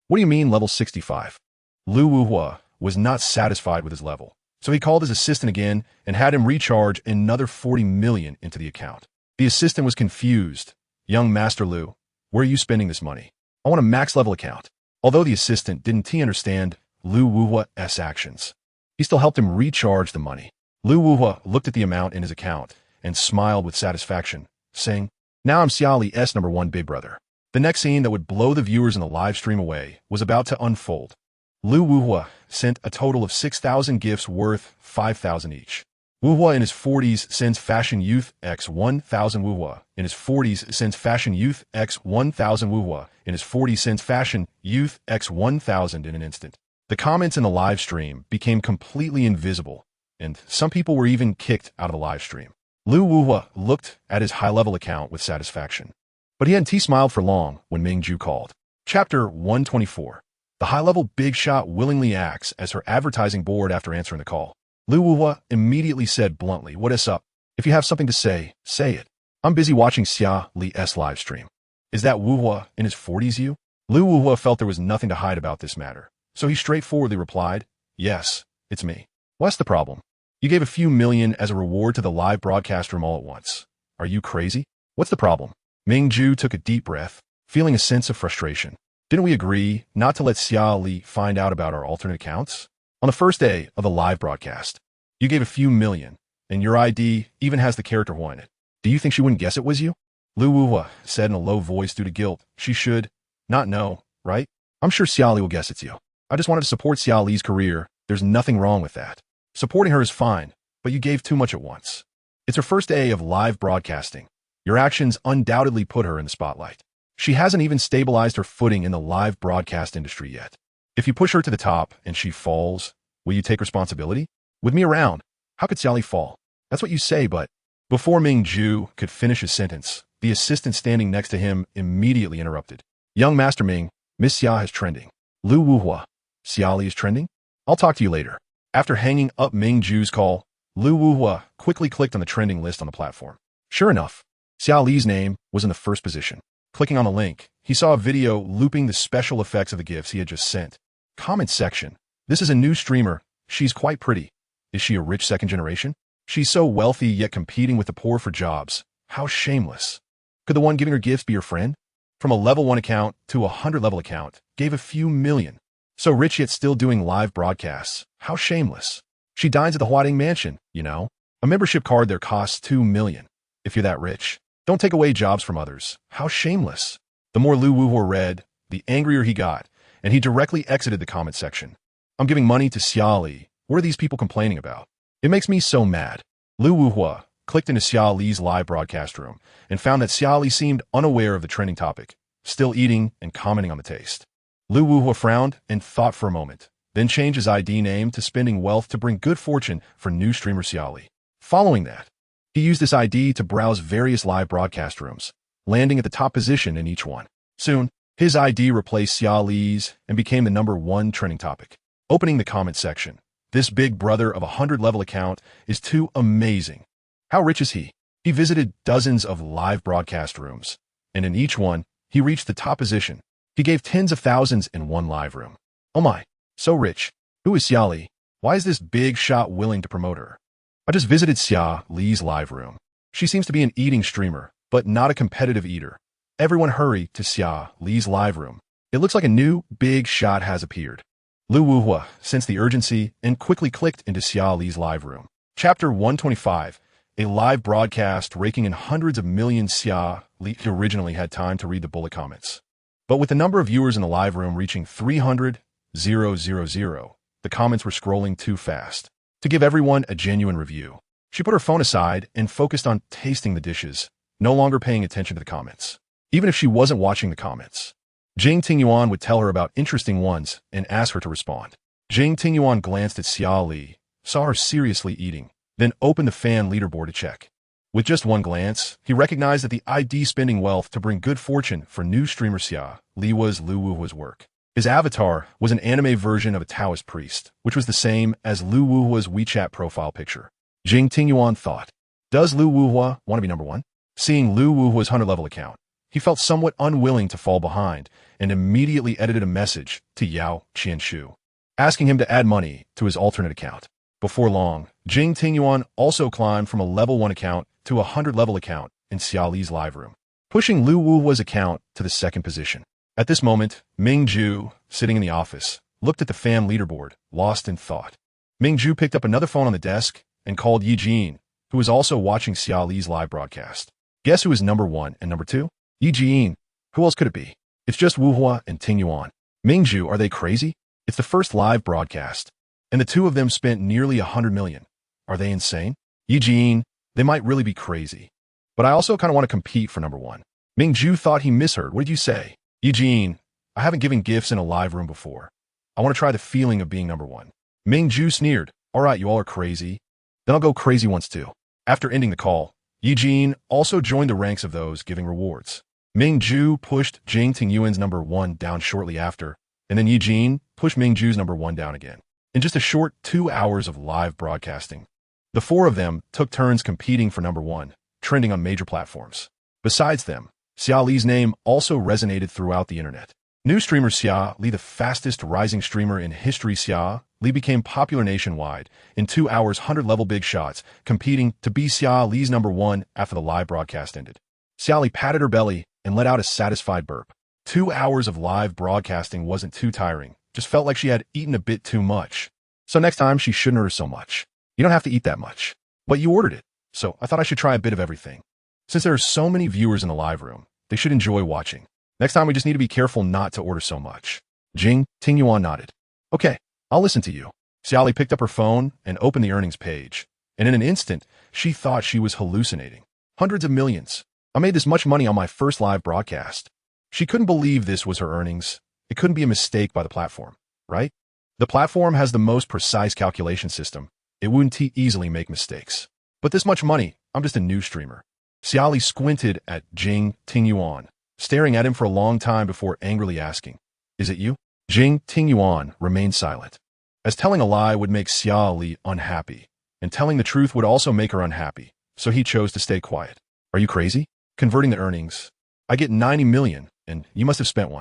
What do you mean level 65? Lu Wuhua was not satisfied with his level, so he called his assistant again and had him recharge another 40 million into the account. The assistant was confused. Young Master Lu, where are you spending this money? I want a max level account. Although the assistant didn't understand Lu Wuhua's actions, he still helped him recharge the money. Lu Wuhua looked at the amount in his account and smiled with satisfaction, saying, "Now I'm Xia Li's #1 big brother." The next scene that would blow the viewers in the live stream away was about to unfold. Lu Wuhua sent a total of 6,000 gifts worth 5,000 each. Wuhua in his 40s sends Fashion Youth X 1,000 Wuhua. In his 40s sends Fashion Youth X 1,000 Wuhua. In his 40s sends Fashion Youth X 1,000 in an instant. The comments in the live stream became completely invisible, and some people were even kicked out of the live stream. Lu Wuhua looked at his high-level account with satisfaction. But he hadn't smiled for long when Mingju called. Chapter 124. The high-level big shot willingly acts as her advertising board after answering the call. Lu Wuhua immediately said bluntly, "What is up? If you have something to say, say it. I'm busy watching Xia Li's live stream." Is that Wuhua in his 40s you? Lu Wuhua felt there was nothing to hide about this matter, so he straightforwardly replied, "Yes, it's me." "What's the problem? You gave a few million as a reward to the live broadcast room all at once. Are you crazy? What's the problem?" Mingju took a deep breath, feeling a sense of frustration. "Didn't we agree not to let Xia Li find out about our alternate accounts? On the first day of the live broadcast, you gave a few million, and your ID even has the character Hua in it. Do you think she wouldn't guess it was you?" Lu Wuhua said in a low voice due to guilt. "She should not know, right? I'm sure Xia Li will guess it's you. I just wanted to support Xia Li's career. There's nothing wrong with that. Supporting her is fine, but you gave too much at once. It's her first day of live broadcasting. Your actions undoubtedly put her in the spotlight. She hasn't even stabilized her footing in the live broadcast industry yet. If you push her to the top and she falls, will you take responsibility? With me around, how could Xia Li fall? That's what you say, but..." Before Mingju could finish his sentence, the assistant standing next to him immediately interrupted. "Young Master Ming, Miss Xia is trending." Lu Wuhua, "Xia Li is trending? I'll talk to you later." After hanging up Mingju's call, Lu Wuhua quickly clicked on the trending list on the platform. Sure enough, Xia Li's name was in the first position. Clicking on the link, he saw a video looping the special effects of the gifts he had just sent. Comment section. "This is a new streamer. She's quite pretty. Is she a rich second generation? She's so wealthy yet competing with the poor for jobs. How shameless. Could the one giving her gifts be her friend? From a level 1 account to a 100 level account, gave a few million. So rich yet still doing live broadcasts. How shameless. She dines at the Huading Mansion, you know. A membership card there costs 2 million. If you're that rich, don't take away jobs from others. How shameless. The more Lu Wuhua read, the angrier he got, and he directly exited the comment section. I'm giving money to Xia Li. What are these people complaining about? It makes me so mad. Lu Wuhua clicked into Xia Li's live broadcast room and found that Xia Li seemed unaware of the trending topic, still eating and commenting on the taste. Lu Wuhua frowned and thought for a moment, then changed his ID name to spending wealth to bring good fortune for new streamer Xia Li. Following that, he used this ID to browse various live broadcast rooms, landing at the top position in each one. Soon, his ID replaced Xia Li's and became the #1 trending topic. Opening the comment section, this big brother of a 100 level account is too amazing. How rich is he? He visited dozens of live broadcast rooms, and in each one, he reached the top position. He gave tens of thousands in one live room. Oh my, so rich. Who is Xia Li? Why is this big shot willing to promote her? I just visited Xia Li's live room. She seems to be an eating streamer, but not a competitive eater. Everyone hurry to Xia Li's live room. It looks like a new big shot has appeared. Lu Wuhua sensed the urgency and quickly clicked into Xia Li's live room. Chapter 125, a live broadcast raking in hundreds of millions. Xia Li originally had time to read the bullet comments. But with the number of viewers in the live room reaching 300,000, the comments were scrolling too fast to give everyone a genuine review. She put her phone aside and focused on tasting the dishes, no longer paying attention to the comments. Even if she wasn't watching the comments, Jing Tingyuan would tell her about interesting ones and ask her to respond. Jing Tingyuan glanced at Xia Li, saw her seriously eating, then opened the fan leaderboard to check. With just one glance, he recognized that the ID spending wealth to bring good fortune for new streamer Xia Li was Lu Wuhua's work. His avatar was an anime version of a Taoist priest, which was the same as Lu Wuhua's WeChat profile picture. Jing Tingyuan thought, does Lu Wuhua want to be #1? Seeing Lu Wuhua's 100 level account, he felt somewhat unwilling to fall behind and immediately edited a message to Yao Qianshu, asking him to add money to his alternate account. Before long, Jing Tingyuan also climbed from a level 1 account to a 100 level account in Xia Li's live room, pushing Lu Wuhua's account to the second position. At this moment, Ming Ju, sitting in the office, looked at the fan leaderboard, lost in thought. Ming Ju picked up another phone on the desk and called Yi Jin, who was also watching Xia Li's live broadcast. Guess who is #1 and #2? Yi Jin. Who else could it be? It's just Wuhua and Tingyuan. Ming Ju, are they crazy? It's the first live broadcast, and the two of them spent nearly 100 million. Are they insane? Yi Jin, they might really be crazy. But I also kind of want to compete for #1. Ming Ju thought he misheard. What did you say? Yi Jin, I haven't given gifts in a live room before. I want to try the feeling of being #1. Ming Ju sneered. All right, you all are crazy. Then I'll go crazy once too. After ending the call, Yi Jin also joined the ranks of those giving rewards. Ming Ju pushed Jing Tingyuan's #1 down shortly after, and then Yi Jin pushed Ming Ju's #1 down again. In just a short 2 hours of live broadcasting, the four of them took turns competing for #1, trending on major platforms. Besides them, Xia Li's name also resonated throughout the internet. New streamer Xia Li, the fastest rising streamer in history. Xia Li became popular nationwide in 2 hours, 100 level big shots, competing to be Xia Li's #1 after the live broadcast ended. Xia Li patted her belly and let out a satisfied burp. 2 hours of live broadcasting wasn't too tiring, just felt like she had eaten a bit too much. So next time she shouldn't order so much. You don't have to eat that much. But you ordered it, so I thought I should try a bit of everything. Since there are so many viewers in the live room, they should enjoy watching. Next time we just need to be careful not to order so much. Jing Tingyuan nodded. Okay, I'll listen to you. Xia Li picked up her phone and opened the earnings page, and in an instant, she thought she was hallucinating. Hundreds of millions. I made this much money on my first live broadcast. She couldn't believe this was her earnings. It couldn't be a mistake by the platform, right? The platform has the most precise calculation system. It wouldn't easily make mistakes. But this much money, I'm just a new streamer. Xia Li squinted at Jing Tingyuan, staring at him for a long time before angrily asking, is it you? Jing Tingyuan remained silent, as telling a lie would make Xia Li unhappy, and telling the truth would also make her unhappy, so he chose to stay quiet. Are you crazy? Converting the earnings. I get 90 million, and you must have spent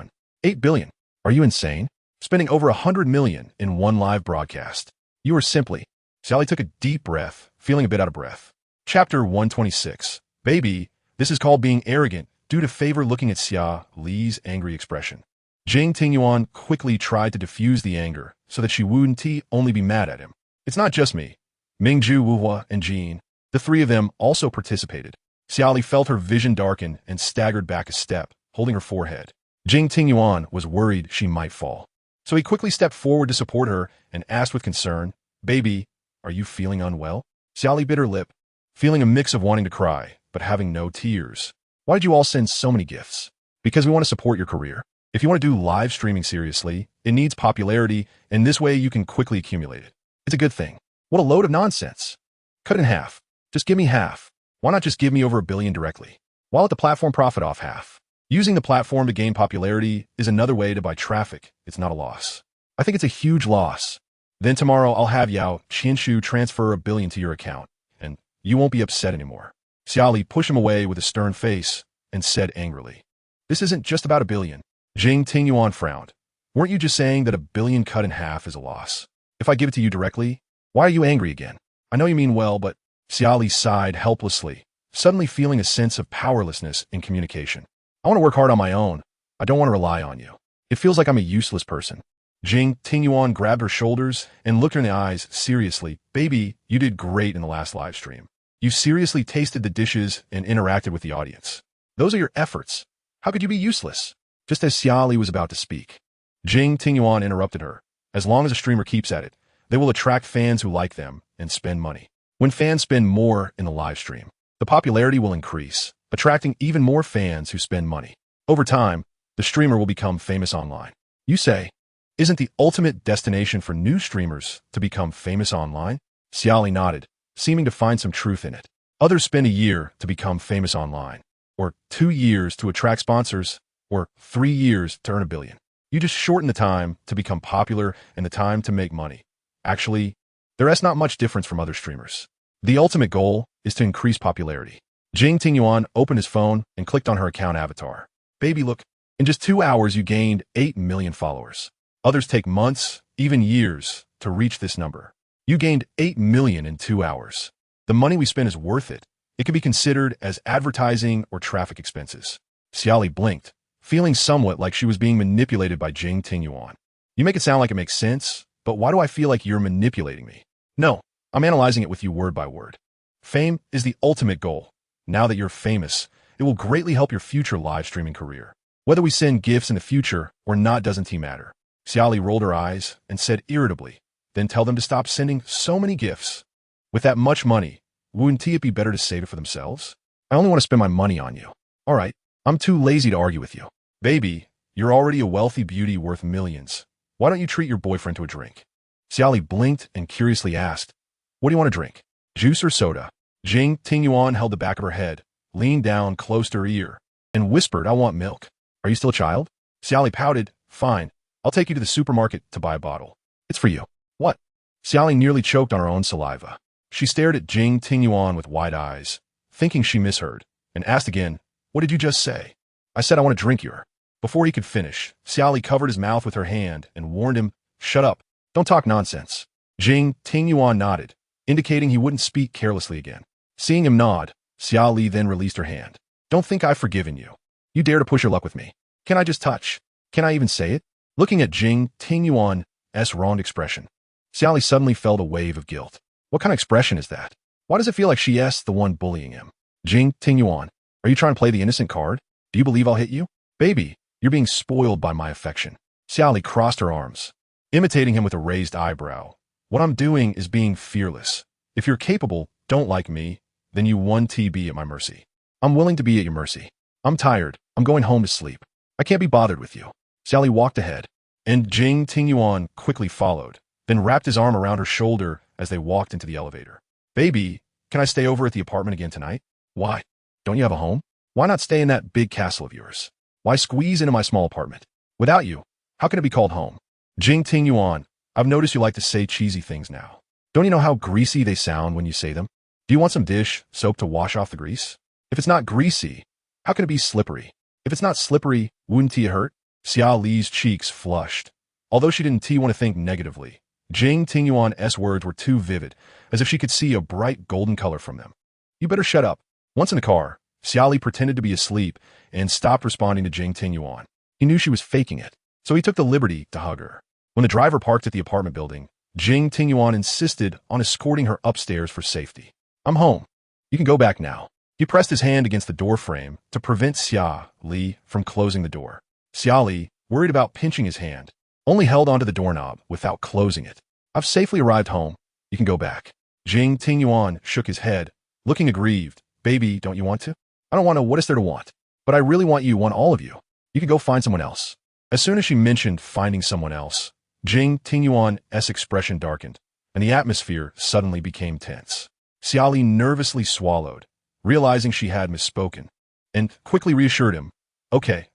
8 billion. Are you insane? Spending over 100 million in one live broadcast. You are simply... Xia Li took a deep breath, feeling a bit out of breath. Chapter 126. Baby, this is called being arrogant due to favor looking at Xia Li's angry expression. Jing Tingyuan quickly tried to diffuse the anger so that she wouldn't only be mad at him. It's not just me. Mingju, Wuhua, and Jean, the three of them, also participated. Xia Li felt her vision darken and staggered back a step, holding her forehead. Jing Tingyuan was worried she might fall. So he quickly stepped forward to support her and asked with concern, "Baby, are you feeling unwell?" Xia Li bit her lip, feeling a mix of wanting to cry, but having no tears. "Why did you all send so many gifts?" "Because we want to support your career. If you want to do live streaming seriously, it needs popularity, and this way you can quickly accumulate it. It's a good thing." "What a load of nonsense. Cut it in half. Just give me half. Why not just give me over $1 billion directly? Why let the platform profit off half? Using the platform to gain popularity is another way to buy traffic. It's not a loss." "I think it's a huge loss. Then tomorrow I'll have Yao Qianshu transfer $1 billion to your account, and you won't be upset anymore." Xia Li pushed him away with a stern face and said angrily, "This isn't just about $1 billion. Jing Tingyuan frowned. "Weren't you just saying that $1 billion cut in half is a loss? If I give it to you directly, why are you angry again? I know you mean well, but..." Xia Li sighed helplessly, suddenly feeling a sense of powerlessness in communication. "I want to work hard on my own. I don't want to rely on you. It feels like I'm a useless person." Jing Tingyuan grabbed her shoulders and looked her in the eyes seriously. "Baby, you did great in the last live stream. You seriously tasted the dishes and interacted with the audience. Those are your efforts. How could you be useless?" Just as Xia Li was about to speak, Jing Tingyuan interrupted her. "As long as a streamer keeps at it, they will attract fans who like them and spend money. When fans spend more in the live stream, the popularity will increase, attracting even more fans who spend money. Over time, the streamer will become famous online." "You say, isn't the ultimate destination for new streamers to become famous online?" Xia Li nodded, seeming to find some truth in it. "Others spend a year to become famous online, or 2 years to attract sponsors, or 3 years to earn $1 billion. You just shorten the time to become popular and the time to make money. Actually, there's not much difference from other streamers. The ultimate goal is to increase popularity." Jing Tingyuan opened his phone and clicked on her account avatar. "Baby, look, in just 2 hours you gained 8 million followers. Others take months, even years, to reach this number. You gained 8 million in 2 hours. The money we spend is worth it. It could be considered as advertising or traffic expenses." Xia Li blinked, feeling somewhat like she was being manipulated by Jing Tingyuan. "You make it sound like it makes sense, but why do I feel like you're manipulating me?" "No, I'm analyzing it with you word by word. Fame is the ultimate goal. Now that you're famous, it will greatly help your future live streaming career. Whether we send gifts in the future or not doesn't matter." Xia Li rolled her eyes and said irritably, "Then tell them to stop sending so many gifts. With that much money, wouldn't it be better to save it for themselves? I only want to spend my money on you. All right, I'm too lazy to argue with you. Baby, you're already a wealthy beauty worth millions. Why don't you treat your boyfriend to a drink?" Xia Li blinked and curiously asked, "What do you want to drink? Juice or soda?" Jing Tingyuan held the back of her head, leaned down close to her ear, and whispered, "I want milk. Are you still a child?" Xia Li pouted, "Fine, I'll take you to the supermarket to buy a bottle. It's for you." "What?" Xia Li nearly choked on her own saliva. She stared at Jing Tingyuan with wide eyes, thinking she misheard, and asked again, "What did you just say?" "I said I want to drink your." Before he could finish, Xia Li covered his mouth with her hand and warned him, "Shut up. Don't talk nonsense." Jing Tingyuan nodded, indicating he wouldn't speak carelessly again. Seeing him nod, Xia Li then released her hand. "Don't think I've forgiven you. You dare to push your luck with me. Can I just touch? Can I even say it?" Looking at Jing Tingyuan's wronged expression, Xia Li suddenly felt a wave of guilt. What kind of expression is that? Why does it feel like she's the one bullying him? "Jing Tingyuan, are you trying to play the innocent card? Do you believe I'll hit you?" "Baby, you're being spoiled by my affection." Xia Li crossed her arms, imitating him with a raised eyebrow. "What I'm doing is being fearless. If you're capable, don't like me, then you won't be at my mercy. I'm willing to be at your mercy. I'm tired. I'm going home to sleep. I can't be bothered with you." Xia Li walked ahead, and Jing Tingyuan quickly followed, then wrapped his arm around her shoulder as they walked into the elevator. "Baby, can I stay over at the apartment again tonight?" "Why? Don't you have a home? Why not stay in that big castle of yours? Why squeeze into my small apartment? Without you, how can it be called home?" "Jing Tingyuan, I've noticed you like to say cheesy things now. Don't you know how greasy they sound when you say them? Do you want some dish soap to wash off the grease? If it's not greasy, how can it be slippery? If it's not slippery, wouldn't it hurt?" Xia Li's cheeks flushed. Although she didn't want to think negatively, Jing Tingyuan's words were too vivid, as if she could see a bright golden color from them. "You better shut up. Once in the car, Xia Li pretended to be asleep and stopped responding to Jing Tingyuan. He knew she was faking it, so he took the liberty to hug her. When the driver parked at the apartment building, Jing Tingyuan insisted on escorting her upstairs for safety. "I'm home. You can go back now." He pressed his hand against the door frame to prevent Xia Li from closing the door. Xia Li, worried about pinching his hand, only held onto the doorknob without closing it. "I've safely arrived home. You can go back." Jing Tingyuan shook his head, looking aggrieved. "Baby, don't you want to?" "I don't want to. What is there to want? But I really want all of you. You can go find someone else." As soon as she mentioned finding someone else, Jing Tingyuan's expression darkened, and the atmosphere suddenly became tense. Xia Li nervously swallowed, realizing she had misspoken, and quickly reassured him. Okay,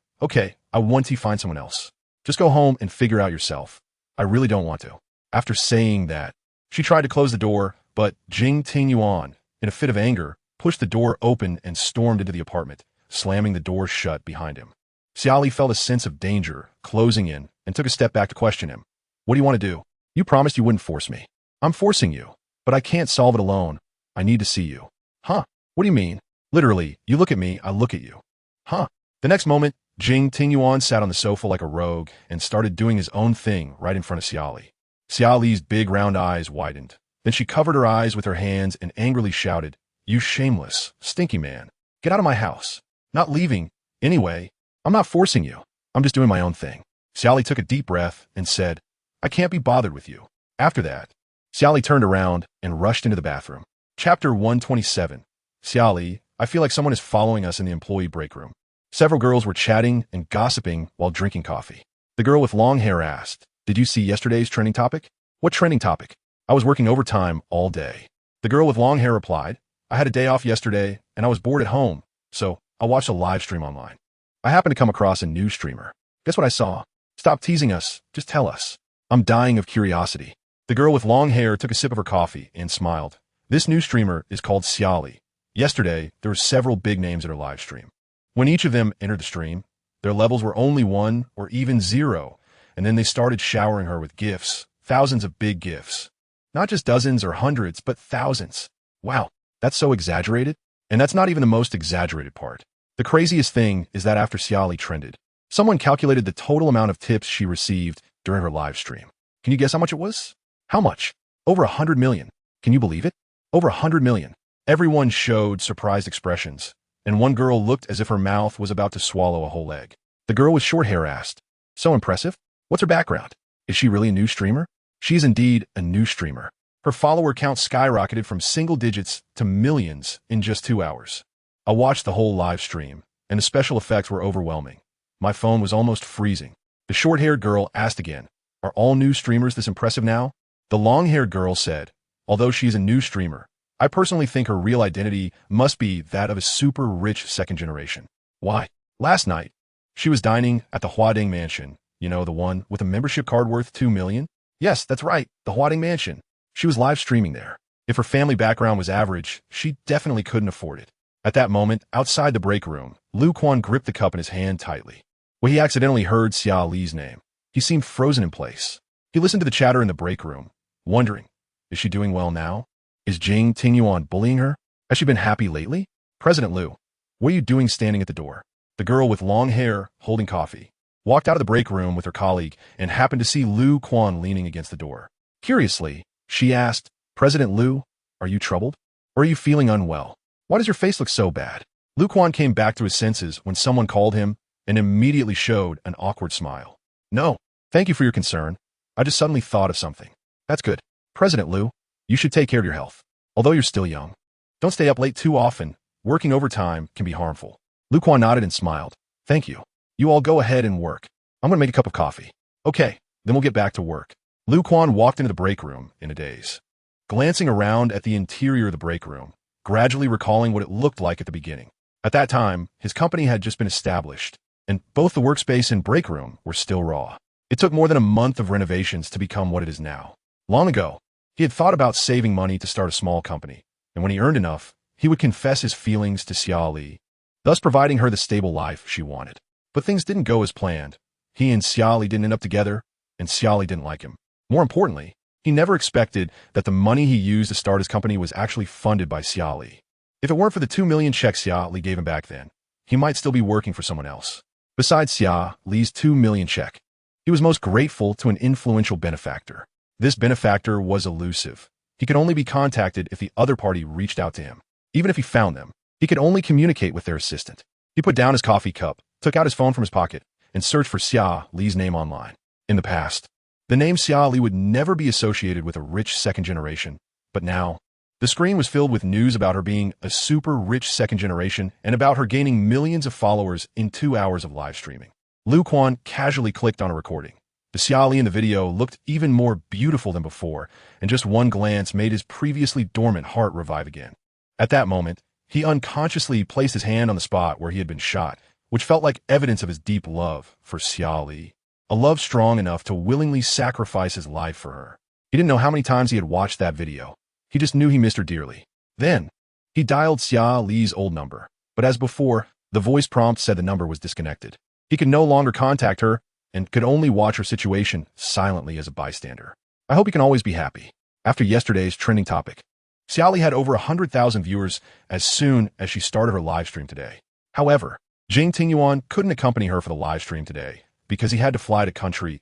I want to find someone else. Just go home and figure out yourself. I really don't want to." After saying that, she tried to close the door, but Jing Tingyuan, in a fit of anger, pushed the door open and stormed into the apartment, slamming the door shut behind him. Xia Li felt a sense of danger closing in and took a step back to question him. "What do you want to do? You promised you wouldn't force me." "I'm forcing you, but I can't solve it alone. I need to see you." "Huh? What do you mean?" "Literally, you look at me, I look at you." "Huh?" The next moment, Jing Tingyuan sat on the sofa like a rogue and started doing his own thing right in front of Xia Li. Xia Li's big round eyes widened. Then she covered her eyes with her hands and angrily shouted, "You shameless, stinky man. Get out of my house." "Not leaving. Anyway, I'm not forcing you. I'm just doing my own thing." Xia Li took a deep breath and said, "I can't be bothered with you." After that, Xia Li turned around and rushed into the bathroom. Chapter 127. Xia Li, I feel like someone is following us in the employee break room. Several girls were chatting and gossiping while drinking coffee. The girl with long hair asked, "Did you see yesterday's trending topic?" "What trending topic?" "I was working overtime all day." The girl with long hair replied, "I had a day off yesterday and I was bored at home, so I watched a live stream online. I happened to come across a new streamer. Guess what I saw?" "Stop teasing us. Just tell us." "I'm dying of curiosity." The girl with long hair took a sip of her coffee and smiled. "This new streamer is called Xia Li. Yesterday, there were several big names at her live stream. When each of them entered the stream, their levels were only 1 or even 0, and then they started showering her with gifts, thousands of big gifts. Not just dozens or hundreds, but thousands. Wow, that's so exaggerated. And that's not even the most exaggerated part. The craziest thing is that after Xia Li trended, someone calculated the total amount of tips she received during her live stream. Can you guess how much it was? How much? Over 100 million. Can you believe it? Over 100 million. Everyone showed surprised expressions, and one girl looked as if her mouth was about to swallow a whole egg. The girl with short hair asked, "So impressive? What's her background? Is she really a new streamer?" "She is indeed a new streamer. Her follower count skyrocketed from single digits to millions in just 2 hours. I watched the whole live stream, and the special effects were overwhelming. My phone was almost freezing." The short-haired girl asked again, "Are all new streamers this impressive now?" The long-haired girl said, "Although she is a new streamer, I personally think her real identity must be that of a super rich second generation." "Why?" "Last night, she was dining at the Huading Mansion. You know, the one with a membership card worth 2 million? "Yes, that's right, the Huading Mansion. She was live streaming there. If her family background was average, she definitely couldn't afford it." At that moment, outside the break room, Lu Quan gripped the cup in his hand tightly. When he accidentally heard Xia Li's name, he seemed frozen in place. He listened to the chatter in the break room, wondering, is she doing well now? Is Jing Tingyuan bullying her? Has she been happy lately? "President Lu, what are you doing standing at the door?" The girl with long hair, holding coffee, walked out of the break room with her colleague and happened to see Lu Quan leaning against the door. Curiously, she asked, "President Lu, are you troubled? Or are you feeling unwell? Why does your face look so bad?" Lu Quan came back to his senses when someone called him and immediately showed an awkward smile. "No, thank you for your concern. I just suddenly thought of something." "That's good. President Lu, you should take care of your health. Although you're still young, don't stay up late too often. Working overtime can be harmful." Lu Quan nodded and smiled. "Thank you. You all go ahead and work. I'm going to make a cup of coffee." "Okay, then we'll get back to work." Lu Quan walked into the break room in a daze, glancing around at the interior of the break room, gradually recalling what it looked like at the beginning. At that time, his company had just been established, and both the workspace and break room were still raw. It took more than a month of renovations to become what it is now. Long ago, he had thought about saving money to start a small company, and when he earned enough, he would confess his feelings to Xia Li, thus providing her the stable life she wanted. But things didn't go as planned. He and Xia Li didn't end up together, and Xia Li didn't like him. More importantly, he never expected that the money he used to start his company was actually funded by Xia Li. If it weren't for the 2 million checks Xia Li gave him back then, he might still be working for someone else. Besides Xia Li's 2 million check, he was most grateful to an influential benefactor. This benefactor was elusive. He could only be contacted if the other party reached out to him. Even if he found them, he could only communicate with their assistant. He put down his coffee cup, took out his phone from his pocket, and searched for Xia Li's name online. In the past, the name Xia Li would never be associated with a rich second generation, but now, the screen was filled with news about her being a super rich second generation and about her gaining millions of followers in 2 hours of live streaming. Lu Quan casually clicked on a recording. The Xia Li in the video looked even more beautiful than before, and just one glance made his previously dormant heart revive again. At that moment, he unconsciously placed his hand on the spot where he had been shot, which felt like evidence of his deep love for Xia Li, a love strong enough to willingly sacrifice his life for her. He didn't know how many times he had watched that video. He just knew he missed her dearly. Then, he dialed Xia Li's old number, but as before, the voice prompt said the number was disconnected. He could no longer contact her and could only watch her situation silently as a bystander. I hope you can always be happy. After yesterday's trending topic, Xia Li had over 100,000 viewers as soon as she started her live stream today. However, Jing Tingyuan couldn't accompany her for the live stream today because he had to fly to country.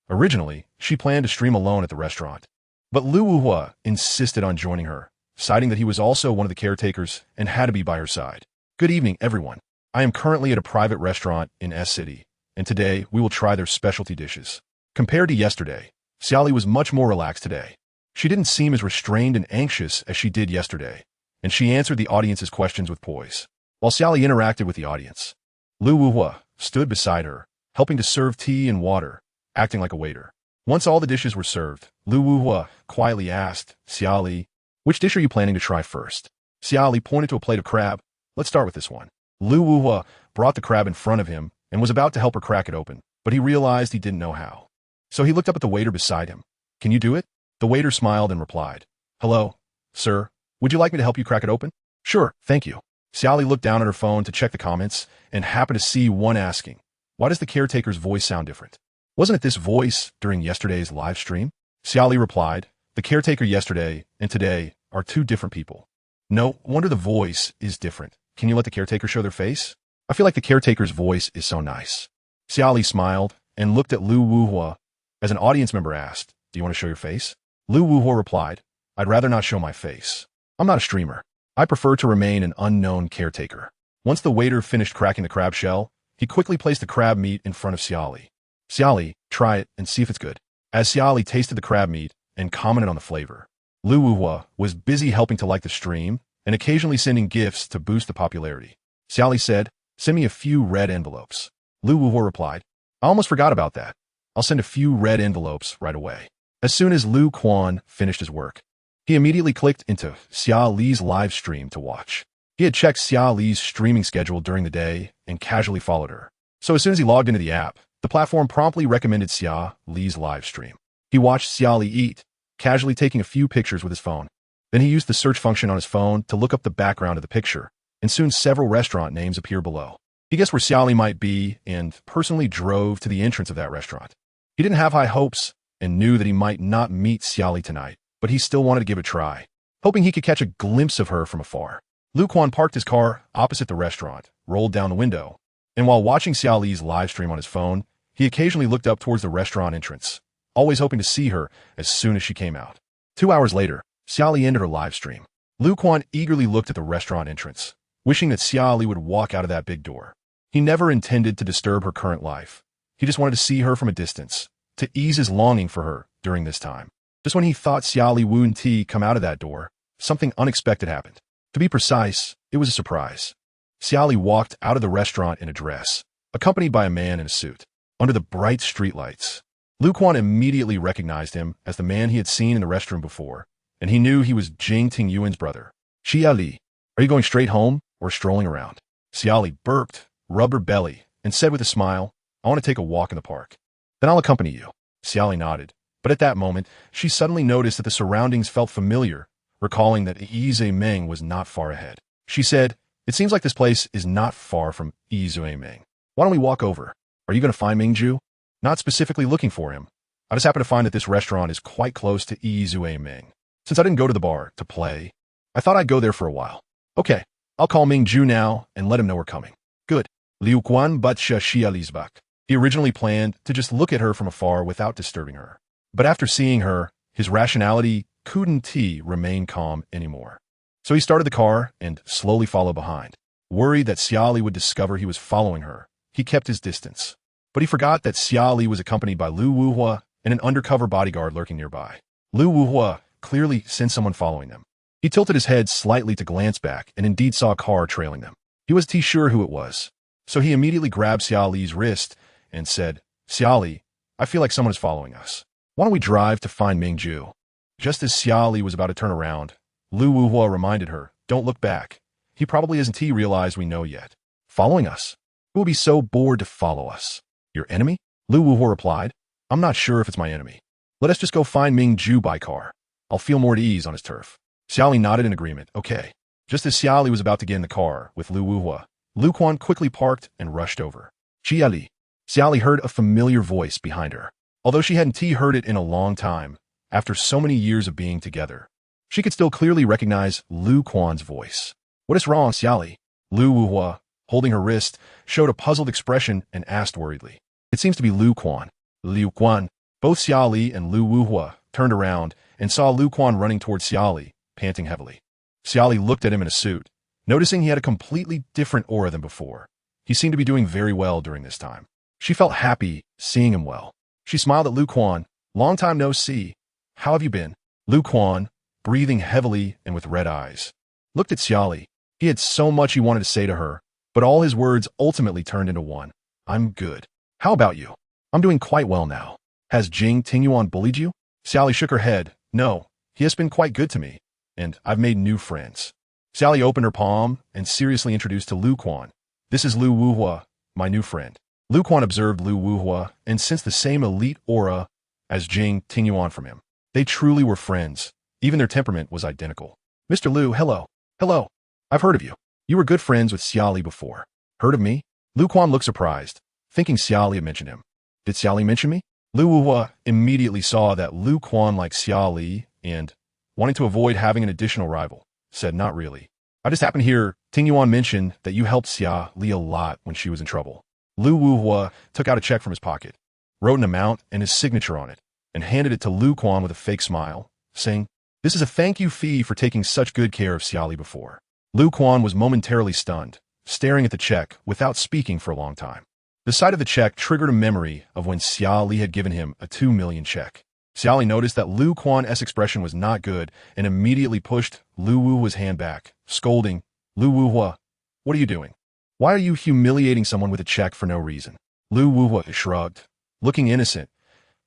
Originally, she planned to stream alone at the restaurant, but Lu Wuhua insisted on joining her, citing that he was also one of the caretakers and had to be by her side. Good evening, everyone. I am currently at a private restaurant in S City, and today we will try their specialty dishes. Compared to yesterday, Xia Li was much more relaxed today. She didn't seem as restrained and anxious as she did yesterday, and she answered the audience's questions with poise. While Xia Li interacted with the audience, Lu Wuhua stood beside her, helping to serve tea and water, acting like a waiter. Once all the dishes were served, Lu Wuhua quietly asked Xia Li, "Which dish are you planning to try first?" Xia Li pointed to a plate of crab. "Let's start with this one." Lu Wuhua brought the crab in front of him and was about to help her crack it open, but he realized he didn't know how. So he looked up at the waiter beside him. "Can you do it?" The waiter smiled and replied, "Hello, sir. Would you like me to help you crack it open?" "Sure, thank you." Xia Li looked down at her phone to check the comments and happened to see one asking, "Why does the caretaker's voice sound different? Wasn't it this voice during yesterday's live stream?" Xia Li replied, "The caretaker yesterday and today are two different people." "No wonder the voice is different. Can you let the caretaker show their face? I feel like the caretaker's voice is so nice." Xia Li smiled and looked at Lu Wuhua as an audience member asked, "Do you want to show your face?" Lu Wuhua replied, "I'd rather not show my face. I'm not a streamer. I prefer to remain an unknown caretaker." Once the waiter finished cracking the crab shell, he quickly placed the crab meat in front of Xia Li. "Xia Li, try it and see if it's good." As Xia Li tasted the crab meat and commented on the flavor, Lu Wuhua was busy helping to like the stream and occasionally sending gifts to boost the popularity. Xia Li said, "Send me a few red envelopes." Lu Wuhua replied, "I almost forgot about that. I'll send a few red envelopes right away." As soon as Lu Quan finished his work, he immediately clicked into Xia Li's live stream to watch. He had checked Xia Li's streaming schedule during the day and casually followed her. So as soon as he logged into the app, the platform promptly recommended Xia Li's live stream. He watched Xia Li eat, casually taking a few pictures with his phone. Then he used the search function on his phone to look up the background of the picture, and soon several restaurant names appeared below. He guessed where Xia Li might be and personally drove to the entrance of that restaurant. He didn't have high hopes and knew that he might not meet Xia Li tonight, but he still wanted to give it a try, hoping he could catch a glimpse of her from afar. Lu Quan parked his car opposite the restaurant, rolled down the window, and while watching Xia Li's live stream on his phone, he occasionally looked up towards the restaurant entrance, always hoping to see her as soon as she came out. 2 hours later, Xia Li ended her live stream. Lu Quan eagerly looked at the restaurant entrance, wishing that Xia Li would walk out of that big door. He never intended to disturb her current life. He just wanted to see her from a distance, to ease his longing for her during this time. Just when he thought Xia Li wouldn't come out of that door, something unexpected happened. To be precise, it was a surprise. Xia Li walked out of the restaurant in a dress, accompanied by a man in a suit. Under the bright streetlights, Lu Quan immediately recognized him as the man he had seen in the restroom before, and he knew he was Jing Tingyuan's brother. "Xia Li, are you going straight home or strolling around?" Xia Li burped, rubbed her belly, and said with a smile, "I want to take a walk in the park." "Then I'll accompany you." Xia Li nodded, but at that moment, she suddenly noticed that the surroundings felt familiar, recalling that Yizhe Meng was not far ahead. She said, "It seems like this place is not far from Yizhe Meng. Why don't we walk over? Are you going to find Mingju?" "Not specifically looking for him. I just happen to find that this restaurant is quite close to Yizhe Meng. Since I didn't go to the bar to play, I thought I'd go there for a while." Okay, I'll call Mingju now and let him know we're coming. Good. Liu Quan butcha Xia Li's back. He originally planned to just look at her from afar without disturbing her. But after seeing her, his rationality couldn't remain calm anymore. So he started the car and slowly followed behind. Worried that Xia Li would discover he was following her, he kept his distance. But he forgot that Xia Li was accompanied by Lu Wuhua and an undercover bodyguard lurking nearby. Lu Wuhua clearly sensed someone following them. He tilted his head slightly to glance back and indeed saw a car trailing them. He wasn't sure who it was, so he immediately grabbed Xia Li's wrist and said, Xia Li, I feel like someone is following us. Why don't we drive to find Mingju? Just as Xia Li was about to turn around, Lu Wuhua reminded her, don't look back. He probably isn't realized we know yet. Following us? Who will be so bored to follow us? Your enemy? Lu Wuhua replied, I'm not sure if it's my enemy. Let us just go find Mingju by car. I'll feel more at ease on his turf. Xia Li nodded in agreement. Okay. Just as Xia Li was about to get in the car with Lu Wuhua, Lu Quan quickly parked and rushed over. Xia Li. Xia Li heard a familiar voice behind her. Although she hadn't heard it in a long time, after so many years of being together, she could still clearly recognize Lu Quan's voice. What is wrong, Xia Li? Lu Wuhua, holding her wrist, showed a puzzled expression and asked worriedly. It seems to be Lu Quan. Liu Quan. Both Xia Li and Lu Wuhua turned around and saw Lu Quan running towards Xia Li, panting heavily. Xia Li looked at him in a suit, noticing he had a completely different aura than before. He seemed to be doing very well during this time. She felt happy seeing him well. She smiled at Lu Quan. Long time no see. How have you been? Lu Quan, breathing heavily and with red eyes, looked at Xia Li. He had so much he wanted to say to her, but all his words ultimately turned into one. I'm good. How about you? I'm doing quite well now. Has Jing Tingyuan bullied you? Xia Li shook her head. No, he has been quite good to me, and I've made new friends. Xia Li opened her palm and seriously introduced to Lu Quan. This is Lu Wuhua, my new friend. Lu Quan observed Lu Wuhua and sensed the same elite aura as Jing Tingyuan from him. They truly were friends. Even their temperament was identical. Mr. Lu, hello. Hello. I've heard of you. You were good friends with Xia Li before. Heard of me? Lu Quan looked surprised, thinking Xia Li had mentioned him. Did Xia Li mention me? Lu Wuhua immediately saw that Lu Quan liked Xia Li and, wanting to avoid having an additional rival, said not really. I just happened to hear Tingyuan mention that you helped Xia Li a lot when she was in trouble. Lu Wuhua took out a check from his pocket, wrote an amount and his signature on it, and handed it to Lu Quan with a fake smile, saying, This is a thank you fee for taking such good care of Xia Li before. Lu Quan was momentarily stunned, staring at the check without speaking for a long time. The sight of the check triggered a memory of when Xia Li had given him a 2 million check. Xia Li noticed that Lu Quan's expression was not good and immediately pushed Lu Wuhua's hand back, scolding, Lu Wuhua, what are you doing? Why are you humiliating someone with a check for no reason? Lu Wuhua shrugged, looking innocent.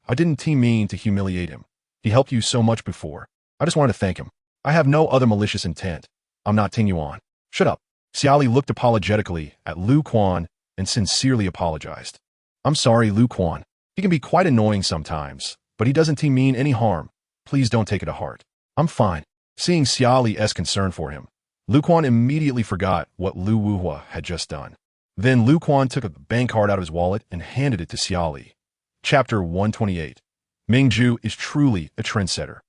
I didn't mean to humiliate him. He helped you so much before. I just wanted to thank him. I have no other malicious intent. I'm not Tingyuan. Shut up. Xia Li looked apologetically at Lu Quan and sincerely apologized. I'm sorry, Lu Quan. He can be quite annoying sometimes, but he doesn't mean any harm. Please don't take it to heart. I'm fine. Seeing Xia Li's concern for him, Lu Quan immediately forgot what Lu Wuhua had just done. Then Lu Quan took a bank card out of his wallet and handed it to Xia Li. Chapter 128. Mingju is truly a trendsetter.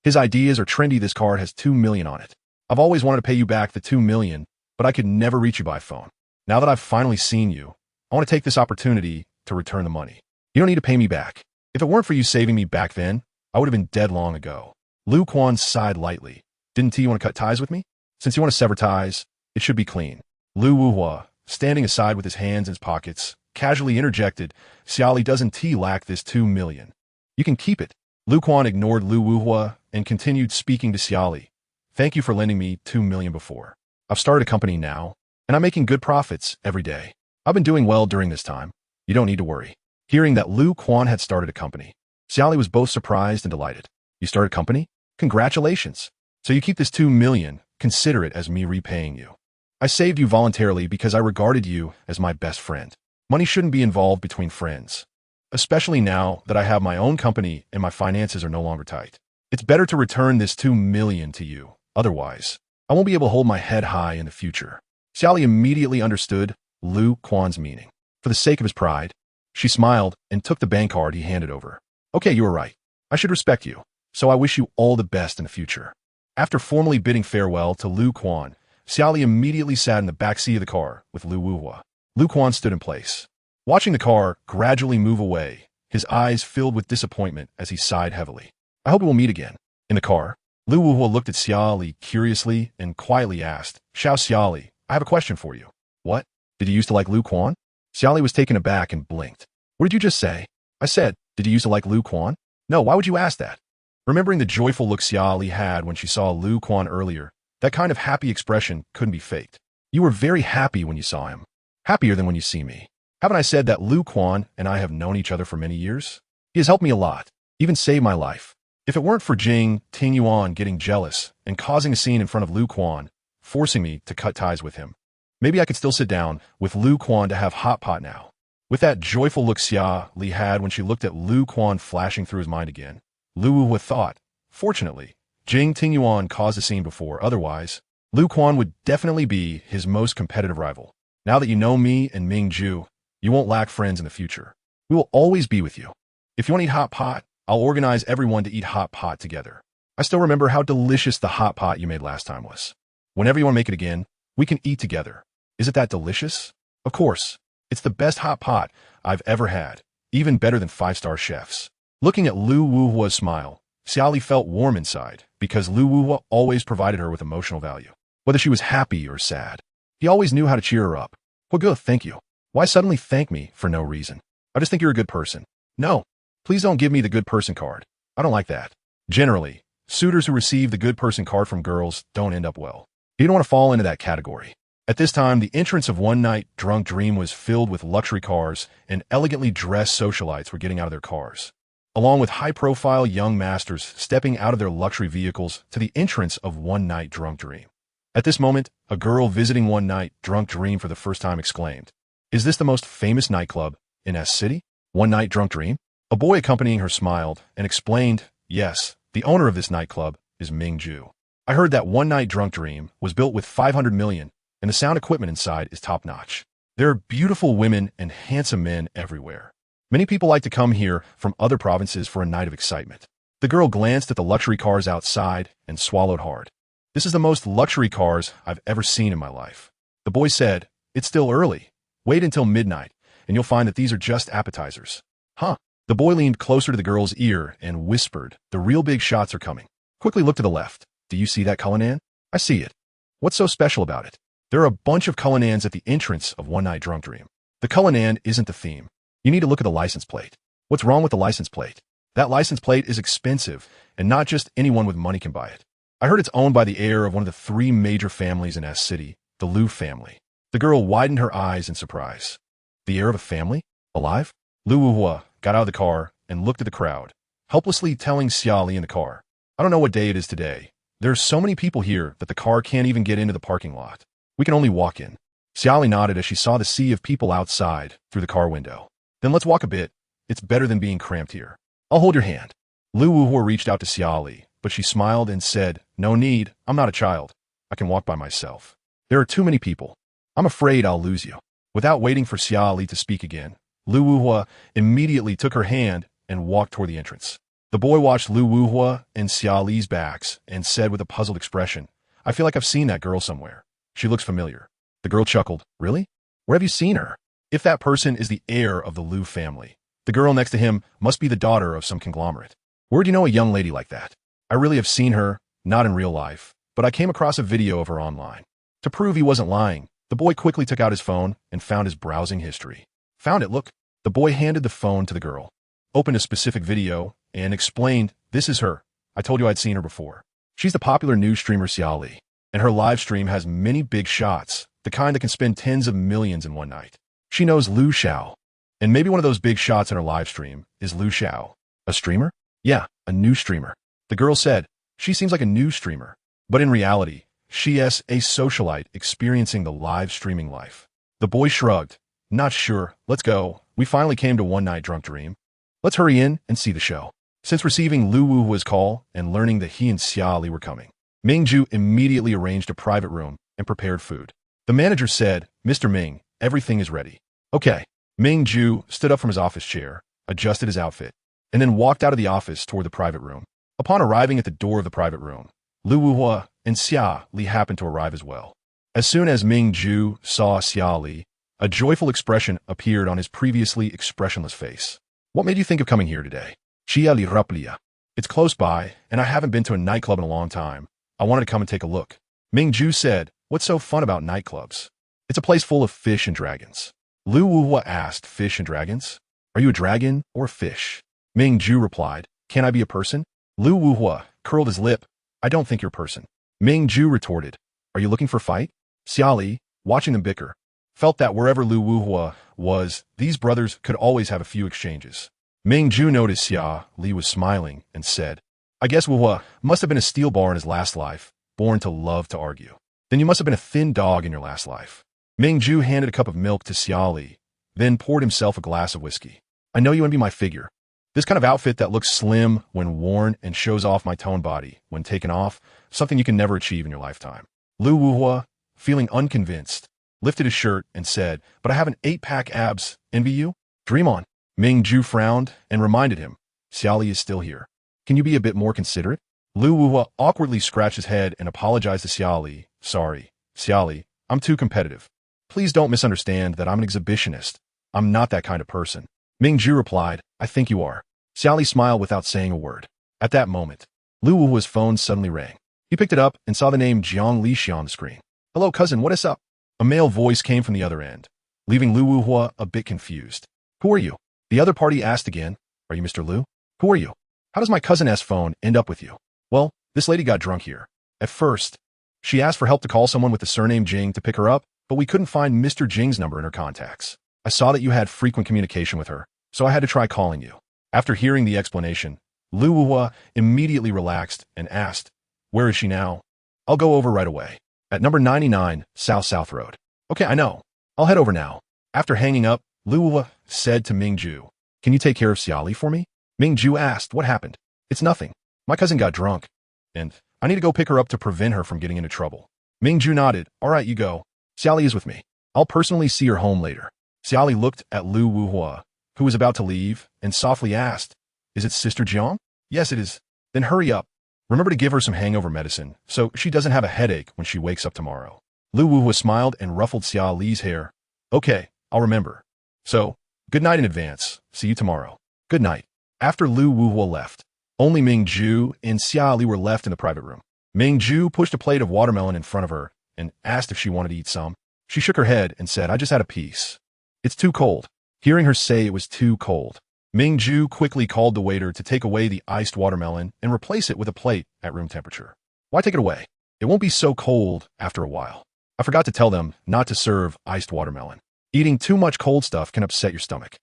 His ideas are trendy. This card has 2 million on it. I've always wanted to pay you back the 2 million, but I could never reach you by phone. Now that I've finally seen you, I want to take this opportunity to return the money. You don't need to pay me back. If it weren't for you saving me back then, I would have been dead long ago. Lu Quan sighed lightly. Didn't you want to cut ties with me? Since you want to sever ties, it should be clean. Lu Wuhua, standing aside with his hands in his pockets, casually interjected, Xia Li doesn't lack this 2 million. You can keep it. Lu Quan ignored Lu Wuhua and continued speaking to Xia Li. Thank you for lending me 2 million before. I've started a company now, and I'm making good profits every day. I've been doing well during this time. You don't need to worry. Hearing that Lu Quan had started a company, Xia Li was both surprised and delighted. You started a company? Congratulations. So you keep this 2 million, consider it as me repaying you. I saved you voluntarily because I regarded you as my best friend. Money shouldn't be involved between friends, especially now that I have my own company and my finances are no longer tight. It's better to return this 2 million to you. Otherwise, I won't be able to hold my head high in the future. Xia Li immediately understood Lu Quan's meaning. For the sake of his pride, she smiled and took the bank card he handed over. Okay, you were right. I should respect you, so I wish you all the best in the future. After formally bidding farewell to Lu Quan, Xia Li immediately sat in the back seat of the car with Lu Wuhua. Lu Quan stood in place, watching the car gradually move away, his eyes filled with disappointment as he sighed heavily. I hope we'll meet again. In the car, Lu Wuhua looked at Xia Li curiously and quietly asked, Xia Li, I have a question for you. What? Did you used to like Lu Quan? Xia Li was taken aback and blinked. What did you just say? I said, did you used to like Lu Quan? No, why would you ask that? Remembering the joyful look Xia Li had when she saw Lu Quan earlier, that kind of happy expression couldn't be faked. You were very happy when you saw him. Happier than when you see me. Haven't I said that Lu Quan and I have known each other for many years? He has helped me a lot, even saved my life. If it weren't for Jing Tingyuan getting jealous and causing a scene in front of Lu Quan, forcing me to cut ties with him, maybe I could still sit down with Lu Quan to have hot pot now. With that joyful look Xia Li had when she looked at Lu Quan flashing through his mind again, Lu Wuhua thought, fortunately, Jing Tingyuan caused a scene before, otherwise, Lu Quan would definitely be his most competitive rival. Now that you know me and Ming Ju, you won't lack friends in the future. We will always be with you. If you want to eat hot pot, I'll organize everyone to eat hot pot together. I still remember how delicious the hot pot you made last time was. Whenever you want to make it again, we can eat together. Is it that delicious? Of course. It's the best hot pot I've ever had, even better than 5-star chefs. Looking at Lu Wuhua's smile, Xia Li felt warm inside because Lu Wuhua always provided her with emotional value. Whether she was happy or sad, he always knew how to cheer her up. Well, good, thank you. Why suddenly thank me for no reason? I just think you're a good person. No, please don't give me the good person card. I don't like that. Generally, suitors who receive the good person card from girls don't end up well. You don't want to fall into that category. At this time, the entrance of One Night Drunk Dream was filled with luxury cars, and elegantly dressed socialites were getting out of their cars, along with high-profile young masters stepping out of their luxury vehicles to the entrance of One Night Drunk Dream. At this moment, a girl visiting One Night Drunk Dream for the first time exclaimed, "Is this the most famous nightclub in S City? One Night Drunk Dream?" A boy accompanying her smiled and explained, "Yes, the owner of this nightclub is Ming Ju. I heard that One Night Drunk Dream was built with 500 million, and the sound equipment inside is top-notch. There are beautiful women and handsome men everywhere. Many people like to come here from other provinces for a night of excitement." The girl glanced at the luxury cars outside and swallowed hard. "This is the most luxury cars I've ever seen in my life." The boy said, "It's still early. Wait until midnight, and you'll find that these are just appetizers." Huh? The boy leaned closer to the girl's ear and whispered, "The real big shots are coming. Quickly look to the left. Do you see that Cullinan? I see it. What's so special about it? There are a bunch of Cullinans at the entrance of One Night Drunk Dream. The Cullinan isn't the theme. You need to look at the license plate. What's wrong with the license plate? That license plate is expensive, and not just anyone with money can buy it. I heard it's owned by the heir of one of the 3 major families in S City, the Lu family." The girl widened her eyes in surprise. The heir of a family? Alive? Lu Wuhua got out of the car and looked at the crowd, helplessly telling Xia Li in the car, "I don't know what day it is today. There's so many people here that the car can't even get into the parking lot. We can only walk in." Xia Li nodded as she saw the sea of people outside through the car window. "Then let's walk a bit. It's better than being cramped here. I'll hold your hand." Lu Wuhua reached out to Xia Li, but she smiled and said, "No need. I'm not a child. I can walk by myself. There are too many people. I'm afraid I'll lose you." Without waiting for Xia Li to speak again, Lu Wuhua immediately took her hand and walked toward the entrance. The boy watched Lu Wuhua and Xia Li's backs and said with a puzzled expression, "I feel like I've seen that girl somewhere. She looks familiar." The girl chuckled, "Really? Where have you seen her?" If that person is the heir of the Lu family, the girl next to him must be the daughter of some conglomerate. "Where do you know a young lady like that?" "I really have seen her, not in real life, but I came across a video of her online." To prove he wasn't lying, the boy quickly took out his phone and found his browsing history. "Found it, look." The boy handed the phone to the girl, opened a specific video, and explained, "This is her. I told you I'd seen her before. She's the popular news streamer Xia Li, and her live stream has many big shots, the kind that can spend tens of millions in one night. She knows Lu Xiao, and maybe one of those big shots in her live stream is Lu Xiao." "A streamer?" "Yeah, a news streamer." The girl said, "She seems like a news streamer, but in reality, she is a socialite experiencing the live streaming life." The boy shrugged. "Not sure. Let's go. We finally came to One Night Drunk Dream. Let's hurry in and see the show." Since receiving Lu Wuhua's call and learning that he and Xia Li were coming, Ming Ju immediately arranged a private room and prepared food. The manager said, "Mr. Ming, everything is ready." "Okay." Ming Ju stood up from his office chair, adjusted his outfit, and then walked out of the office toward the private room. Upon arriving at the door of the private room, Lu Wuhua and Xia Li happened to arrive as well. As soon as Ming Ju saw Xia Li, a joyful expression appeared on his previously expressionless face. What made you think of coming here today? Xia Li Raplia. It's close by, and I haven't been to a nightclub in a long time. I wanted to come and take a look. Ming Ju said, what's so fun about nightclubs? It's a place full of fish and dragons. Lu Wuhua asked, fish and dragons? Are you a dragon or a fish? Ming Ju replied, can I be a person? Lu Wuhua curled his lip. I don't think you're a person. Ming Ju retorted, are you looking for a fight? Xia Li, watching them bicker, felt that wherever Lu Wuhua was, these brothers could always have a few exchanges. Ming Ju noticed Xia Li was smiling and said, I guess Wuhua must have been a steel bar in his last life, born to love to argue. Then you must have been a thin dog in your last life. Ming Ju handed a cup of milk to Xia Li, then poured himself a glass of whiskey. I know you envy my figure. This kind of outfit that looks slim when worn and shows off my toned body when taken off, something you can never achieve in your lifetime. Lu Wuhua, feeling unconvinced, lifted his shirt and said, but I have an 8-pack abs. Envy you? Dream on. Ming Ju frowned and reminded him, Xia Li is still here. Can you be a bit more considerate? Lu Wuhua awkwardly scratched his head and apologized to Xia Li. Sorry, Xia Li, I'm too competitive. Please don't misunderstand that I'm an exhibitionist. I'm not that kind of person. Ming Ju replied, I think you are. Xia Li smiled without saying a word. At that moment, Lu Wuhua's phone suddenly rang. He picked it up and saw the name Jiang Lixia on the screen. Hello, cousin, what is up? A male voice came from the other end, leaving Lu Wuhua a bit confused. Who are you? The other party asked again. Are you Mr. Lu? Who are you? How does my cousin S phone end up with you? Well, this lady got drunk here. At first, she asked for help to call someone with the surname Jing to pick her up, but we couldn't find Mr. Jing's number in her contacts. I saw that you had frequent communication with her, so I had to try calling you. After hearing the explanation, Lu Wuhua immediately relaxed and asked, where is she now? I'll go over right away. At number 99, South Road. Okay, I know. I'll head over now. After hanging up, Lu Wuhua said to Ming Ju, can you take care of Xia Li for me? Ming Ju asked, what happened? It's nothing. My cousin got drunk, and I need to go pick her up to prevent her from getting into trouble. Ming Ju nodded. All right, you go. Xia Li is with me. I'll personally see her home later. Xia Li looked at Lu Wuhua, who was about to leave, and softly asked, is it Sister Jiang? Yes, it is. Then hurry up. Remember to give her some hangover medicine, so she doesn't have a headache when she wakes up tomorrow. Lu Wuhua smiled and ruffled Xia Li's hair. Okay, I'll remember. So, good night in advance. See you tomorrow. Good night. After Lu Wuhua left, only Ming Ju and Xia Li were left in the private room. Ming Ju pushed a plate of watermelon in front of her and asked if she wanted to eat some. She shook her head and said, I just had a piece. It's too cold. Hearing her say it was too cold, Ming Ju quickly called the waiter to take away the iced watermelon and replace it with a plate at room temperature. Why take it away? It won't be so cold after a while. I forgot to tell them not to serve iced watermelon. Eating too much cold stuff can upset your stomach.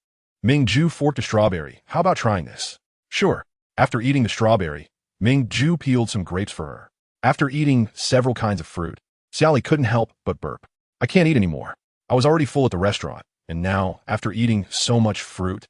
Ming Ju forked a strawberry. How about trying this? Sure. After eating the strawberry, Ming Ju peeled some grapes for her. After eating several kinds of fruit, Xia Li couldn't help but burp. I can't eat anymore. I was already full at the restaurant, and now, after eating so much fruit,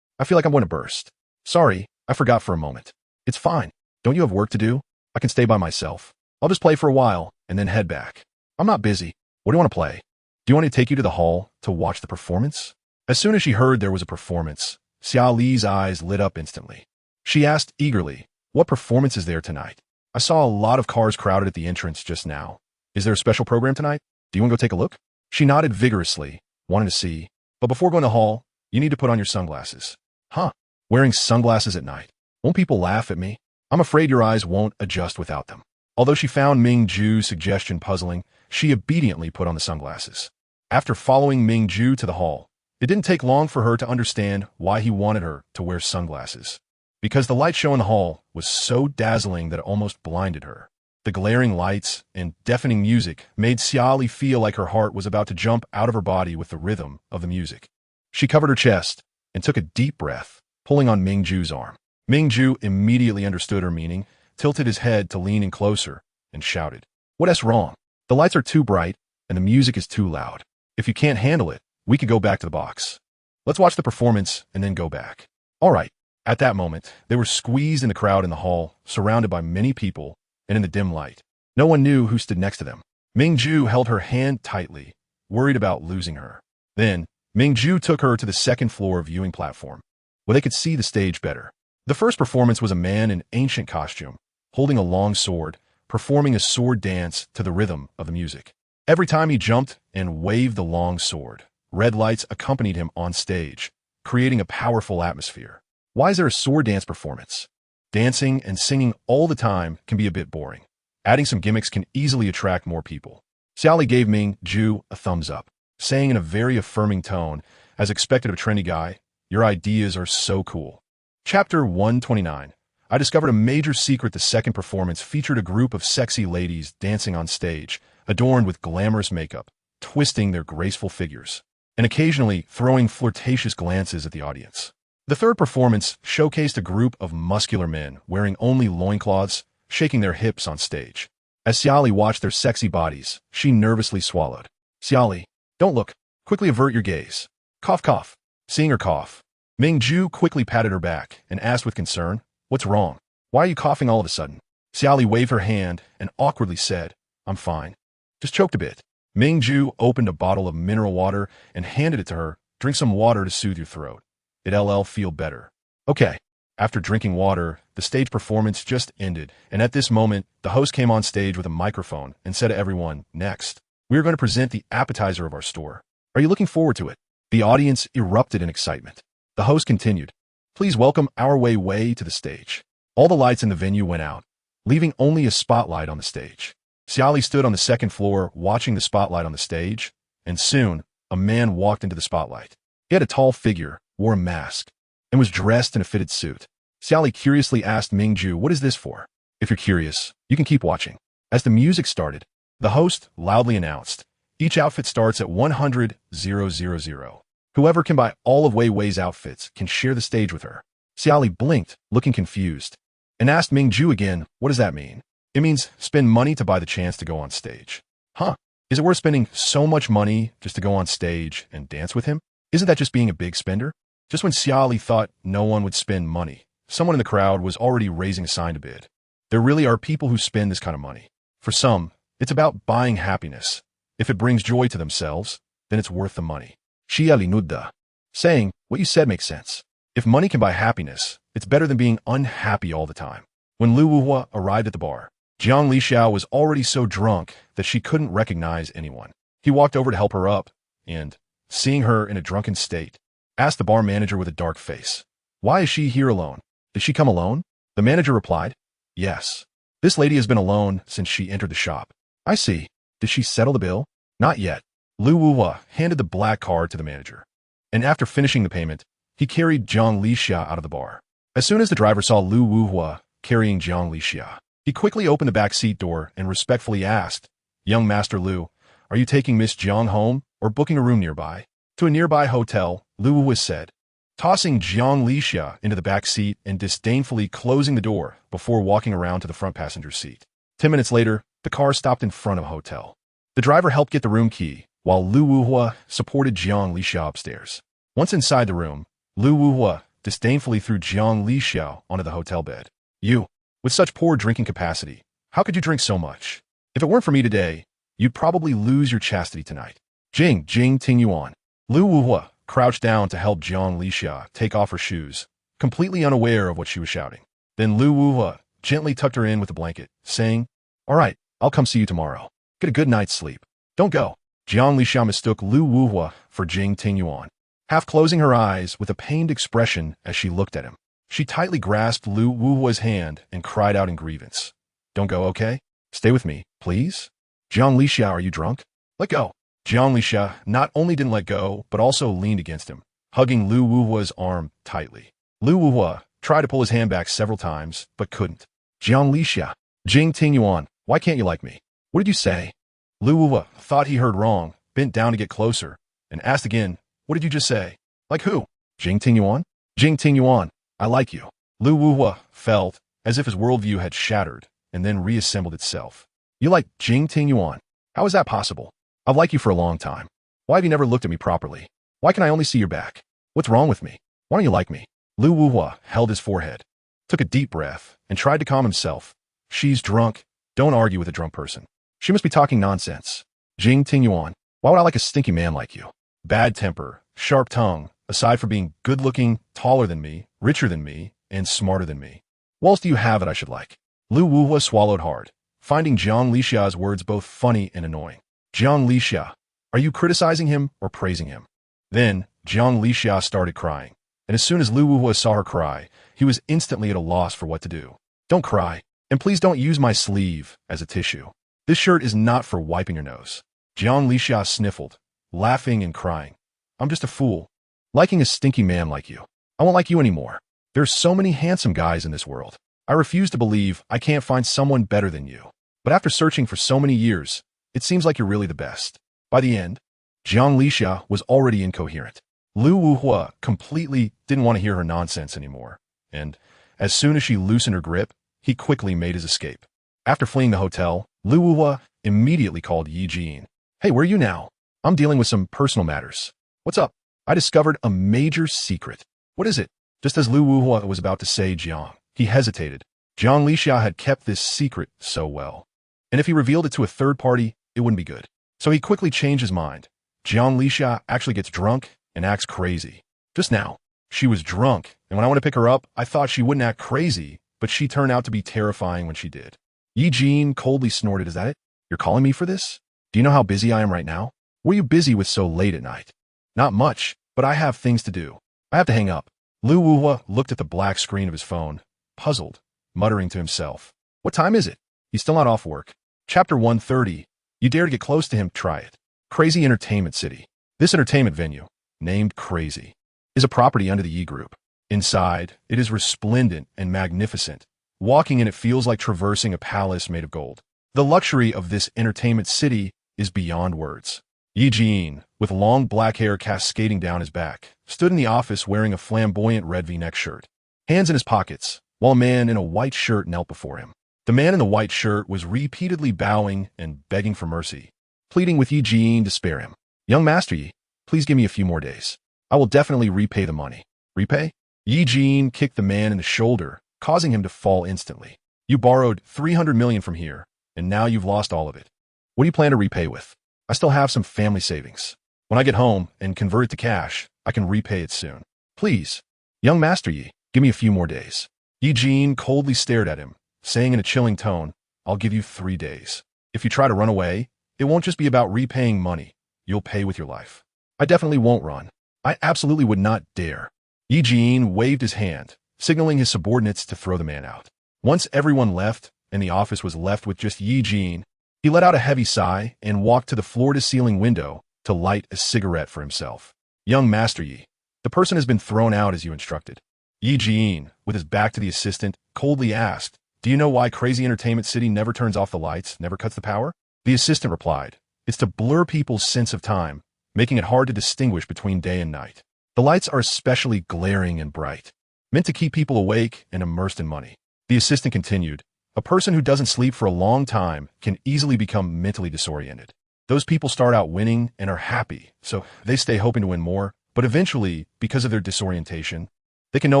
I feel like I'm going to burst. Sorry, I forgot for a moment. It's fine. Don't you have work to do? I can stay by myself. I'll just play for a while and then head back. I'm not busy. What do you want to play? Do you want me to take you to the hall to watch the performance? As soon as she heard there was a performance, Xia Li's eyes lit up instantly. She asked eagerly, what performance is there tonight? I saw a lot of cars crowded at the entrance just now. Is there a special program tonight? Do you want to go take a look? She nodded vigorously, wanting to see. But before going to the hall, you need to put on your sunglasses. Huh? Wearing sunglasses at night. Won't people laugh at me? I'm afraid your eyes won't adjust without them. Although she found Ming Ju's suggestion puzzling, she obediently put on the sunglasses. After following Ming Ju to the hall, it didn't take long for her to understand why he wanted her to wear sunglasses. Because the light show in the hall was so dazzling that it almost blinded her. The glaring lights and deafening music made Xia Li feel like her heart was about to jump out of her body with the rhythm of the music. She covered her chest and took a deep breath, pulling on Ming Ju's arm. Ming Ju immediately understood her meaning, tilted his head to lean in closer, and shouted, "What's wrong? The lights are too bright, and the music is too loud. If you can't handle it, we could go back to the box. Let's watch the performance and then go back." All right. At that moment, they were squeezed in the crowd in the hall, surrounded by many people, and in the dim light. No one knew who stood next to them. Ming Ju held her hand tightly, worried about losing her. Then, Ming Ju took her to the second floor viewing platform, where they could see the stage better. The first performance was a man in ancient costume, holding a long sword, performing a sword dance to the rhythm of the music. Every time he jumped and waved the long sword, red lights accompanied him on stage, creating a powerful atmosphere. Why is there a sword dance performance? Dancing and singing all the time can be a bit boring. Adding some gimmicks can easily attract more people. Xia Li gave Ming Ju a thumbs up, saying in a very affirming tone, as expected of a trendy guy, "Your ideas are so cool." Chapter 129. I discovered a major secret. The second performance featured a group of sexy ladies dancing on stage, adorned with glamorous makeup, twisting their graceful figures, and occasionally throwing flirtatious glances at the audience. The third performance showcased a group of muscular men wearing only loincloths, shaking their hips on stage. As Xia Li watched their sexy bodies, she nervously swallowed. "Xia Li, don't look. Quickly avert your gaze. Cough, cough." Seeing her cough, Ming Ju quickly patted her back and asked with concern, "What's wrong? Why are you coughing all of a sudden?" Xia Li waved her hand and awkwardly said, "I'm fine. Just choked a bit." Ming Ju opened a bottle of mineral water and handed it to her. "Drink some water to soothe your throat. It'll feel better." Okay. After drinking water, the stage performance just ended, and at this moment, the host came on stage with a microphone and said to everyone, "Next, we are going to present the appetizer of our store. Are you looking forward to it?" The audience erupted in excitement. The host continued, "Please welcome our Wei Wei to the stage." All the lights in the venue went out, leaving only a spotlight on the stage. Xia Li stood on the second floor watching the spotlight on the stage, and soon, a man walked into the spotlight. He had a tall figure, wore a mask, and was dressed in a fitted suit. Xia Li curiously asked Ming Ju, "What is this for?" "If you're curious, you can keep watching." As the music started, the host loudly announced, "Each outfit starts at 100,000. Whoever can buy all of Wei Wei's outfits can share the stage with her." Xia Li blinked, looking confused, and asked Ming Ju again, "What does that mean?" "It means spend money to buy the chance to go on stage." "Huh? Is it worth spending so much money just to go on stage and dance with him? Isn't that just being a big spender?" Just when Xia Li thought no one would spend money, someone in the crowd was already raising a sign to bid. There really are people who spend this kind of money. For some, it's about buying happiness. If it brings joy to themselves, then it's worth the money. Xia Li nudda, saying, "What you said makes sense. If money can buy happiness, it's better than being unhappy all the time." When Lu Wuhua arrived at the bar, Jiang Lixiao was already so drunk that she couldn't recognize anyone. He walked over to help her up, and, seeing her in a drunken state, asked the bar manager with a dark face, "Why is she here alone? Did she come alone?" The manager replied, "Yes. This lady has been alone since she entered the shop." "I see. Did she settle the bill?" "Not yet." Lu Wuhua handed the black card to the manager, and after finishing the payment, he carried Jiang Lixia out of the bar. As soon as the driver saw Lu Wuhua carrying Jiang Lixia, he quickly opened the back seat door and respectfully asked, "Young Master Lu, are you taking Miss Jiang home or booking a room nearby?" "To a nearby hotel," Lu Wuhua said, tossing Jiang Lixia into the back seat and disdainfully closing the door before walking around to the front passenger seat. 10 minutes later, the car stopped in front of a hotel. The driver helped get the room key, while Lu Wuhua supported Jiang Lixia upstairs. Once inside the room, Lu Wuhua disdainfully threw Jiang Lixia onto the hotel bed. "You, with such poor drinking capacity, how could you drink so much? If it weren't for me today, you'd probably lose your chastity tonight." "Jing, Jing, Ting Yuan." Lu Wuhua crouched down to help Jiang Lixia take off her shoes, completely unaware of what she was shouting. Then Lu Wuhua gently tucked her in with a blanket, saying, "All right, I'll come see you tomorrow. Get a good night's sleep. Don't go." Jiang Lixia mistook Lu Wuhua for Jing Ting Yuan, half closing her eyes with a pained expression as she looked at him. She tightly grasped Lu Wuhua's hand and cried out in grievance, "Don't go, okay? Stay with me, please." "Jiang Lixia, are you drunk? Let go." Jiang Lixia not only didn't let go, but also leaned against him, hugging Lu Wuhua's arm tightly. Lu Wuhua tried to pull his hand back several times, but couldn't. "Jiang Lixia, Jing Ting Yuan, why can't you like me? What did you say?" Lu Wuhua thought he heard wrong, bent down to get closer, and asked again, "What did you just say?" "Like who?" "Jing Ting Yuan? Jing Ting Yuan, I like you." Lu Wuhua felt as if his worldview had shattered and then reassembled itself. "You like Jing Ting Yuan? How is that possible? I've liked you for a long time. Why have you never looked at me properly? Why can I only see your back? What's wrong with me? Why don't you like me?" Lu Wuhua held his forehead, took a deep breath, and tried to calm himself. "She's drunk. Don't argue with a drunk person. She must be talking nonsense. Jing Ting Yuan, why would I like a stinky man like you? Bad temper, sharp tongue, aside from being good-looking, taller than me, richer than me, and smarter than me. What else do you have that I should like?" Lu Wuhua swallowed hard, finding Jiang Lixia's words both funny and annoying. Jiang Lixia, are you criticizing him or praising him? Then, Jiang Lixia started crying, and as soon as Lu Wuhua saw her cry, he was instantly at a loss for what to do. Don't cry, and please don't use my sleeve as a tissue. This shirt is not for wiping your nose. Jiang Lixia sniffled, laughing and crying. I'm just a fool, liking a stinky man like you. I won't like you anymore. There's so many handsome guys in this world. I refuse to believe I can't find someone better than you. But after searching for so many years, it seems like you're really the best. By the end, Jiang Lixia was already incoherent. Lu Wuhua completely didn't want to hear her nonsense anymore, and as soon as she loosened her grip, he quickly made his escape. After fleeing the hotel, Lu Wuhua immediately called Yi Jin. Hey, where are you now? I'm dealing with some personal matters. What's up? I discovered a major secret. What is it? Just as Lu Wuhua was about to say Jiang, he hesitated. Jiang Lixia had kept this secret so well, and if he revealed it to a third party, it wouldn't be good. So he quickly changed his mind. Jiang Lixia actually gets drunk and acts crazy. Just now, she was drunk, and when I went to pick her up, I thought she wouldn't act crazy, but she turned out to be terrifying when she did. Yi Jin coldly snorted, is that it? You're calling me for this? Do you know how busy I am right now? What are you busy with so late at night? Not much, but I have things to do. I have to hang up. Lu Wuhua looked at the black screen of his phone, puzzled, muttering to himself. What time is it? He's still not off work. Chapter 130. You dare to get close to him, try it. Crazy Entertainment City. This entertainment venue, named Crazy, is a property under the Yi Group. Inside, it is resplendent and magnificent. Walking in it feels like traversing a palace made of gold. The luxury of this entertainment city is beyond words. Yi Jin, with long black hair cascading down his back, stood in the office wearing a flamboyant red V-neck shirt, hands in his pockets, while a man in a white shirt knelt before him. The man in the white shirt was repeatedly bowing and begging for mercy, pleading with Yi Jin to spare him. Young Master Yi, please give me a few more days. I will definitely repay the money. Repay? Yi Jin kicked the man in the shoulder, causing him to fall instantly. You borrowed 300 million from here, and now you've lost all of it. What do you plan to repay with? I still have some family savings. When I get home and convert it to cash, I can repay it soon. Please, young Master Yi, give me a few more days. Yi Jin coldly stared at him, saying in a chilling tone, I'll give you 3 days. If you try to run away, it won't just be about repaying money. You'll pay with your life. I definitely won't run. I absolutely would not dare. Yi Jin waved his hand, signaling his subordinates to throw the man out. Once everyone left, and the office was left with just Yi Jin, he let out a heavy sigh and walked to the floor-to-ceiling window to light a cigarette for himself. Young Master Yi, the person has been thrown out as you instructed. Yi Jin, with his back to the assistant, coldly asked, do you know why Crazy Entertainment City never turns off the lights, never cuts the power? The assistant replied, it's to blur people's sense of time, making it hard to distinguish between day and night. The lights are especially glaring and bright, meant to keep people awake and immersed in money. The assistant continued, a person who doesn't sleep for a long time can easily become mentally disoriented. Those people start out winning and are happy, so they stay hoping to win more, but eventually, because of their disorientation, they can no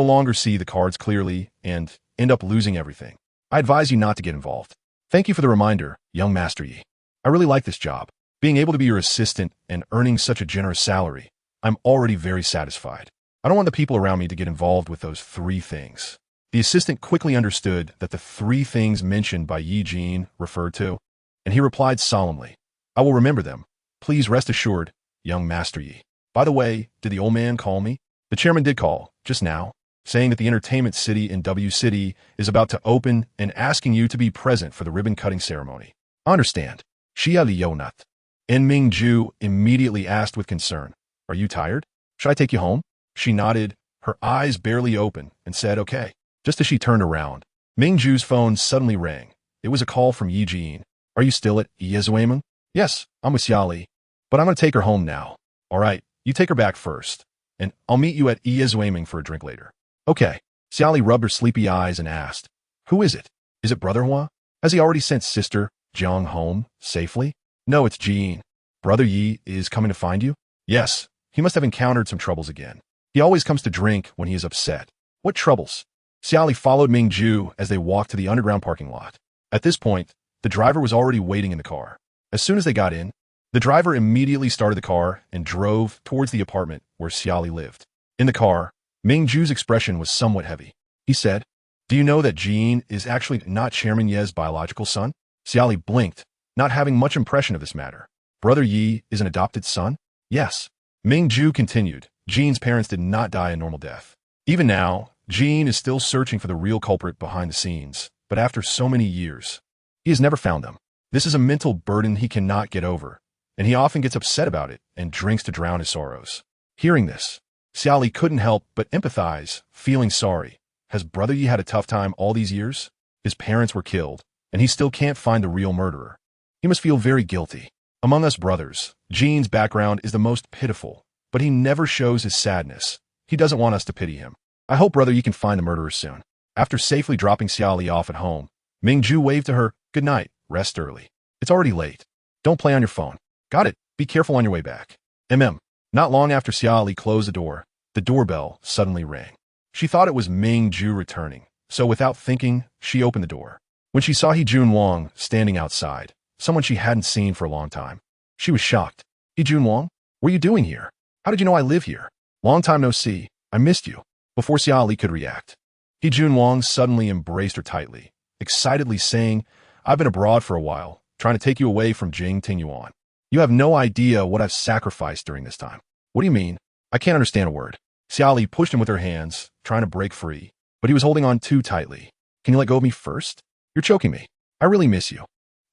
longer see the cards clearly and end up losing everything. I advise you not to get involved. Thank you for the reminder, young Master Yi. I really like this job. Being able to be your assistant and earning such a generous salary, I'm already very satisfied. I don't want the people around me to get involved with those 3 things. The assistant quickly understood that the 3 things mentioned by Yi Jin referred to, and he replied solemnly, I will remember them. Please rest assured, young Master Yi. By the way, did the old man call me? The chairman did call, just now, saying that the entertainment city in W City is about to open and asking you to be present for the ribbon-cutting ceremony. I understand. Xia Li. En Mingju immediately asked with concern, are you tired? Should I take you home? She nodded, her eyes barely open, and said, okay. Just as she turned around, Mingju's phone suddenly rang. It was a call from Yi Jin. Are you still at Yezhuameng? Yes, I'm with Xia Li, but I'm going to take her home now. All right, you take her back first, and I'll meet you at Yezhuameng for a drink later. Okay. Xia Li rubbed her sleepy eyes and asked, who is it? Is it Brother Hua? Has he already sent Sister Jiang home safely? No, it's Jin. Brother Yi is coming to find you? Yes, he must have encountered some troubles again. He always comes to drink when he is upset. What troubles? Xia Li followed Mingju as they walked to the underground parking lot. At this point, the driver was already waiting in the car. As soon as they got in, the driver immediately started the car and drove towards the apartment where Xia Li lived. In the car, Mingju's expression was somewhat heavy. He said, do you know that Jin is actually not Chairman Ye's biological son? Xia Li blinked, not having much impression of this matter. Brother Yi is an adopted son? Yes. Ming Ju continued. Jean's parents did not die a normal death. Even now, Jean is still searching for the real culprit behind the scenes, but after so many years, he has never found them. This is a mental burden he cannot get over, and he often gets upset about it and drinks to drown his sorrows. Hearing this, Xia Li couldn't help but empathize, feeling sorry. Has Brother Yi had a tough time all these years? His parents were killed, and he still can't find the real murderer. He must feel very guilty. Among us brothers, Jean's background is the most pitiful, but he never shows his sadness. He doesn't want us to pity him. I hope Brother Yi can find the murderer soon. After safely dropping Xia Li off at home, Ming Ju waved to her, "Good night, rest early. It's already late. Don't play on your phone. Got it. Be careful on your way back." Not long after Xia Li closed the doorbell suddenly rang. She thought it was Ming Ju returning, so without thinking, she opened the door. When she saw He Jun Wang standing outside, someone she hadn't seen for a long time, she was shocked. "He Jun Wang? What are you doing here? How did you know I live here? Long time no see. I missed you." Before Xia Li could react, He Jun Wang suddenly embraced her tightly, excitedly saying, "I've been abroad for a while, trying to take you away from Jing Tingyuan. You have no idea what I've sacrificed during this time." "What do you mean? I can't understand a word." Xia Li pushed him with her hands, trying to break free, but he was holding on too tightly. "Can you let go of me first? You're choking me. I really miss you.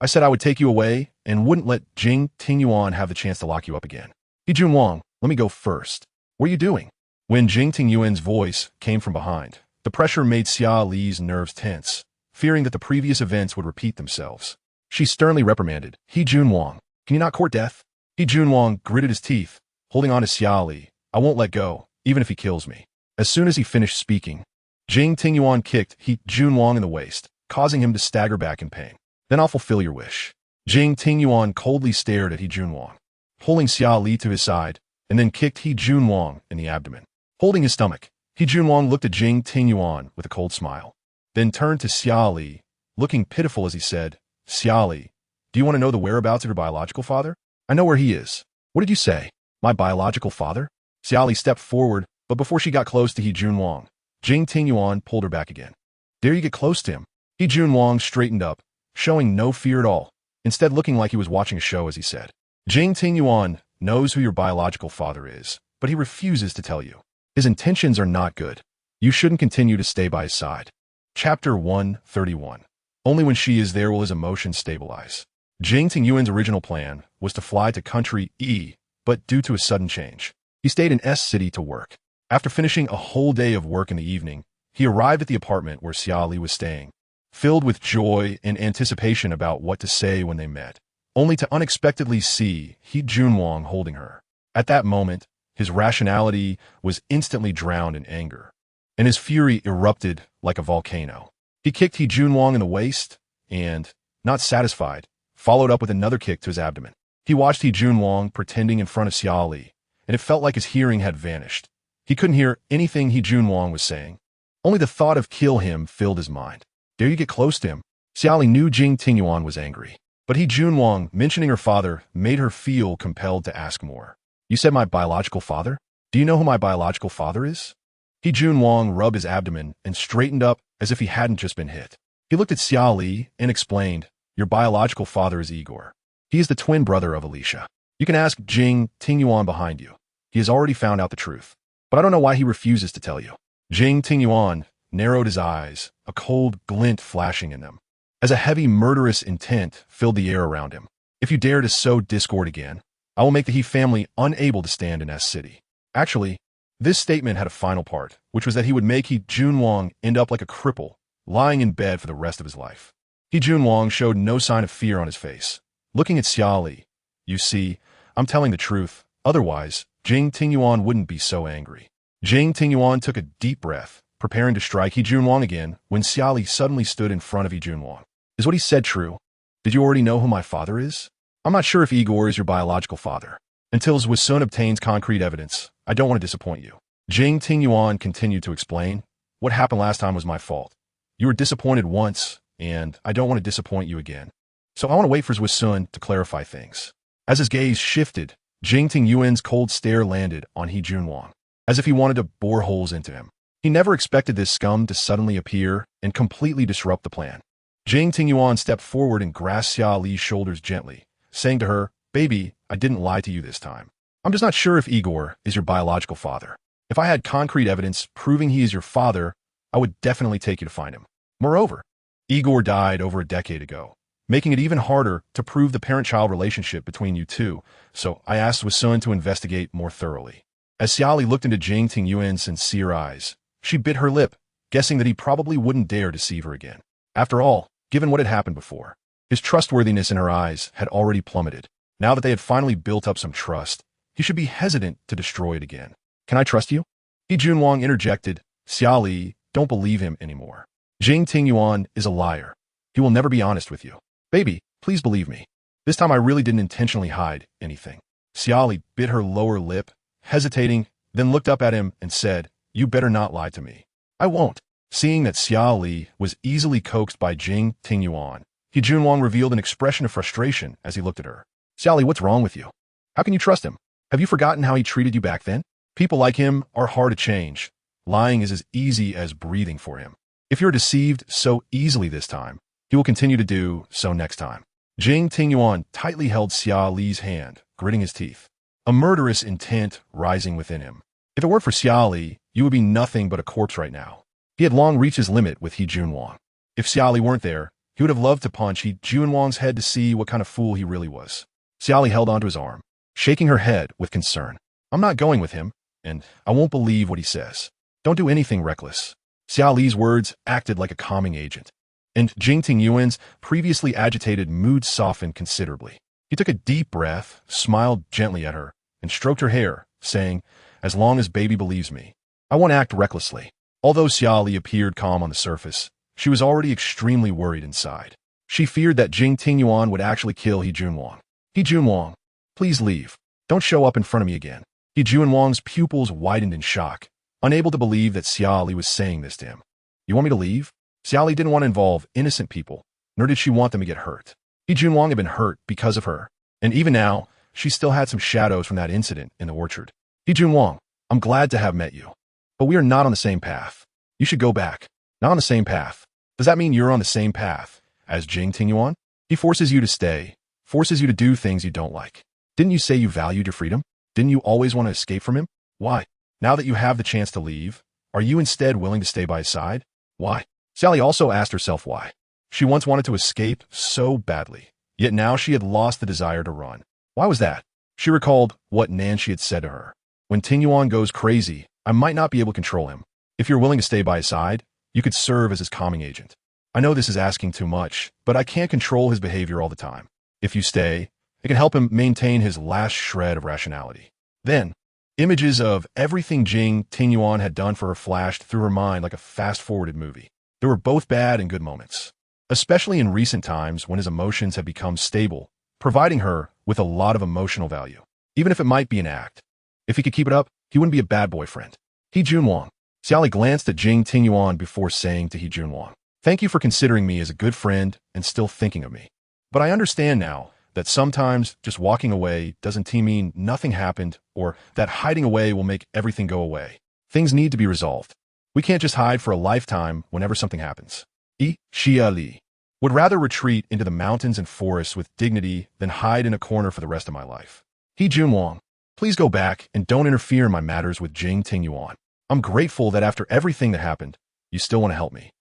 I said I would take you away and wouldn't let Jing Tingyuan have the chance to lock you up again. He Jun Wang, let me go first. What are you doing?" When Jing Tingyuan's voice came from behind, the pressure made Xia Li's nerves tense, fearing that the previous events would repeat themselves. She sternly reprimanded, "He Jun Wang, can you not court death?" He Jun Wang gritted his teeth, holding on to Xia Li. "I won't let go, even if he kills me." As soon as he finished speaking, Jing Tingyuan kicked He Jun Wang in the waist, causing him to stagger back in pain. "Then I'll fulfill your wish." Jing Tingyuan coldly stared at He Jun Wang, pulling Xia Li to his side, and then kicked He Jun Wang in the abdomen. Holding his stomach, He Jun Wang looked at Jing Tingyuan with a cold smile, then turned to Xia Li, looking pitiful as he said, "Xia Li, do you want to know the whereabouts of your biological father? I know where he is." "What did you say? My biological father?" Xia Li stepped forward, but before she got close to He Jun Wang, Jing Tingyuan pulled her back again. "Dare you get close to him?" He Jun Wang straightened up, showing no fear at all, instead looking like he was watching a show as he said, "Jing Tingyuan knows who your biological father is, but he refuses to tell you. His intentions are not good. You shouldn't continue to stay by his side." Chapter 131. Only when she is there will his emotions stabilize. Jing Tingyuan's original plan was to fly to country E, but due to a sudden change, he stayed in S City to work. After finishing a whole day of work in the evening, he arrived at the apartment where Xia Li was staying, filled with joy and anticipation about what to say when they met, only to unexpectedly see He Jun Wang holding her. At that moment, his rationality was instantly drowned in anger, and his fury erupted like a volcano. He kicked He Jun Wang in the waist and, not satisfied, followed up with another kick to his abdomen. He watched He Jun Wang pretending in front of Xia Li, and it felt like his hearing had vanished. He couldn't hear anything He Jun Wang was saying. Only the thought of kill him filled his mind. "Dare you get close to him?" Xia Li knew Jing Tingyuan was angry, but He Jun Wang mentioning her father made her feel compelled to ask more. "You said my biological father? Do you know who my biological father is?" He Jun Wang rubbed his abdomen and straightened up as if he hadn't just been hit. He looked at Xia Li and explained, "Your biological father is Igor. He is the twin brother of Alicia. You can ask Jing Tingyuan behind you. He has already found out the truth, but I don't know why he refuses to tell you." Jing Tingyuan narrowed his eyes, a cold glint flashing in them, as a heavy murderous intent filled the air around him. "If you dare to sow discord again, I will make the He family unable to stand in S City." Actually, this statement had a final part, which was that he would make He Jun Wang end up like a cripple, lying in bed for the rest of his life. He Jun Wang showed no sign of fear on his face, looking at Xia Li. "You see, I'm telling the truth. Otherwise, Jing Tingyuan wouldn't be so angry." Jing Tingyuan took a deep breath, preparing to strike He Jun Wang again, when Xia Li suddenly stood in front of He Jun Wang. "Is what he said true? Did you already know who my father is?" "I'm not sure if Igor is your biological father. Until Zwisun obtains concrete evidence, I don't want to disappoint you." Jing Tingyuan continued to explain, "What happened last time was my fault. You were disappointed once, and I don't want to disappoint you again. So I want to wait for Zwisun to clarify things." As his gaze shifted, Jing Tingyuan's cold stare landed on He Jun Wang, as if he wanted to bore holes into him. He never expected this scum to suddenly appear and completely disrupt the plan. Jing Tingyuan stepped forward and grasped Xia Li's shoulders gently, saying to her, "Baby, I didn't lie to you this time. I'm just not sure if Igor is your biological father. If I had concrete evidence proving he is your father, I would definitely take you to find him. Moreover, Igor died over a decade ago, making it even harder to prove the parent-child relationship between you two, so I asked Wasun to investigate more thoroughly. As Xia Li looked into Jing Tingyuan's sincere eyes, she bit her lip, guessing that he probably wouldn't dare deceive her again. After all, given what had happened before, his trustworthiness in her eyes had already plummeted. Now that they had finally built up some trust, he should be hesitant to destroy it again. Can I trust you? He Junwang interjected. Xia Li, don't believe him anymore. Jing Tingyuan is a liar. He will never be honest with you. Baby, please believe me. This time I really didn't intentionally hide anything. Xia Li bit her lower lip, hesitating, then looked up at him and said, you better not lie to me. I won't. Seeing that Xia Li was easily coaxed by Jing Tingyuan, He Junwang revealed an expression of frustration as he looked at her. Xia Li, what's wrong with you? How can you trust him? Have you forgotten how he treated you back then? People like him are hard to change. Lying is as easy as breathing for him. If you're deceived so easily this time, he will continue to do so next time. Jing Tingyuan tightly held Xia Li's hand, gritting his teeth, a murderous intent rising within him. If it weren't for Xia Li, you would be nothing but a corpse right now. He had long reached his limit with He Junwang. If Xia Li weren't there, he would have loved to punch He Junwang's head to see what kind of fool he really was. Xia Li held onto his arm, shaking her head with concern. I'm not going with him, and I won't believe what he says. Don't do anything reckless. Xia Li's words acted like a calming agent, and Jing Tingyuan's previously agitated mood softened considerably. He took a deep breath, smiled gently at her, and stroked her hair, saying, as long as baby believes me, I won't act recklessly. Although Xia Li appeared calm on the surface, she was already extremely worried inside. She feared that Jing Tingyuan would actually kill He Junwang. He Junwang, please leave. Don't show up in front of me again. He Junwang's pupils widened in shock, unable to believe that Xia Li was saying this to him. You want me to leave? Xia Li didn't want to involve innocent people, nor did she want them to get hurt. He Junwang had been hurt because of her, and even now, she still had some shadows from that incident in the orchard. He Junwang, I'm glad to have met you, but we are not on the same path. You should go back. Not on the same path. Does that mean you're on the same path as Jing Tingyuan? He forces you to stay, forces you to do things you don't like. Didn't you say you valued your freedom? Didn't you always want to escape from him? Why? Now that you have the chance to leave, are you instead willing to stay by his side? Why? Xia Li also asked herself why. She once wanted to escape so badly, yet now she had lost the desire to run. Why was that? She recalled what Nancy had said to her. When Tingyuan goes crazy, I might not be able to control him. If you're willing to stay by his side, you could serve as his calming agent. I know this is asking too much, but I can't control his behavior all the time. If you stay, it can help him maintain his last shred of rationality. Then, images of everything Jing Tingyuan had done for her flashed through her mind like a fast-forwarded movie. There were both bad and good moments, especially in recent times when his emotions had become stable, providing her with a lot of emotional value, even if it might be an act. If he could keep it up, he wouldn't be a bad boyfriend. He Junwang. Xia Li glanced at Jing Tingyuan before saying to He Junwang, thank you for considering me as a good friend and still thinking of me. But I understand now that sometimes just walking away doesn't mean nothing happened or that hiding away will make everything go away. Things need to be resolved. We can't just hide for a lifetime whenever something happens. Xia Li would rather retreat into the mountains and forests with dignity than hide in a corner for the rest of my life. He Junwang, please go back and don't interfere in my matters with Jing Tingyuan. I'm grateful that after everything that happened, you still want to help me.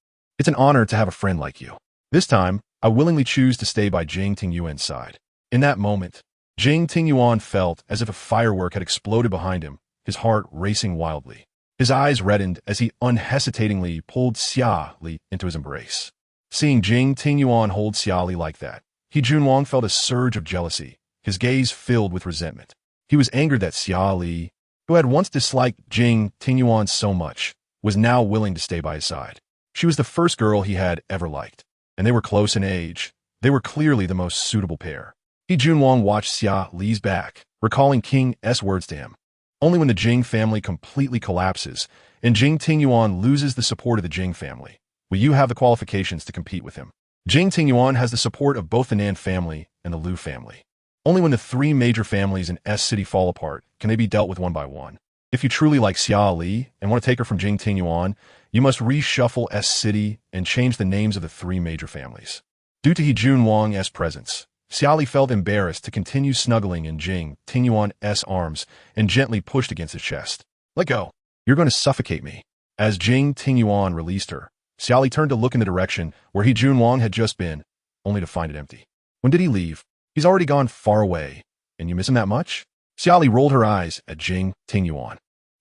It's an honor to have a friend like you. This time, I willingly choose to stay by Jing Tingyuan's side. In that moment, Jing Tingyuan felt as if a firework had exploded behind him, his heart racing wildly. His eyes reddened as he unhesitatingly pulled Xia Li into his embrace. Seeing Jing Tingyuan hold Xia Li like that, He Junwang felt a surge of jealousy, his gaze filled with resentment. He was angered that Xia Li, who had once disliked Jing Tingyuan so much, was now willing to stay by his side. She was the first girl he had ever liked, and they were close in age. They were clearly the most suitable pair. He Junwang watched Xia Li's back, recalling King S' words to him. Only when the Jing family completely collapses and Jing Tingyuan loses the support of the Jing family will you have the qualifications to compete with him. Jing Tingyuan has the support of both the Nan family and the Liu family. Only when the three major families in S City fall apart can they be dealt with one by one. If you truly like Xia Li and want to take her from Jing Tingyuan, you must reshuffle S City and change the names of the three major families. Due to He Junwang's presence, Xia Li felt embarrassed to continue snuggling in Jing Tingyuan's arms and gently pushed against his chest. Let go. You're going to suffocate me. As Jing Tingyuan released her, Xia Li turned to look in the direction where He Junwang had just been, only to find it empty. When did he leave? He's already gone far away. And you miss him that much? Xia Li rolled her eyes at Jing Tingyuan.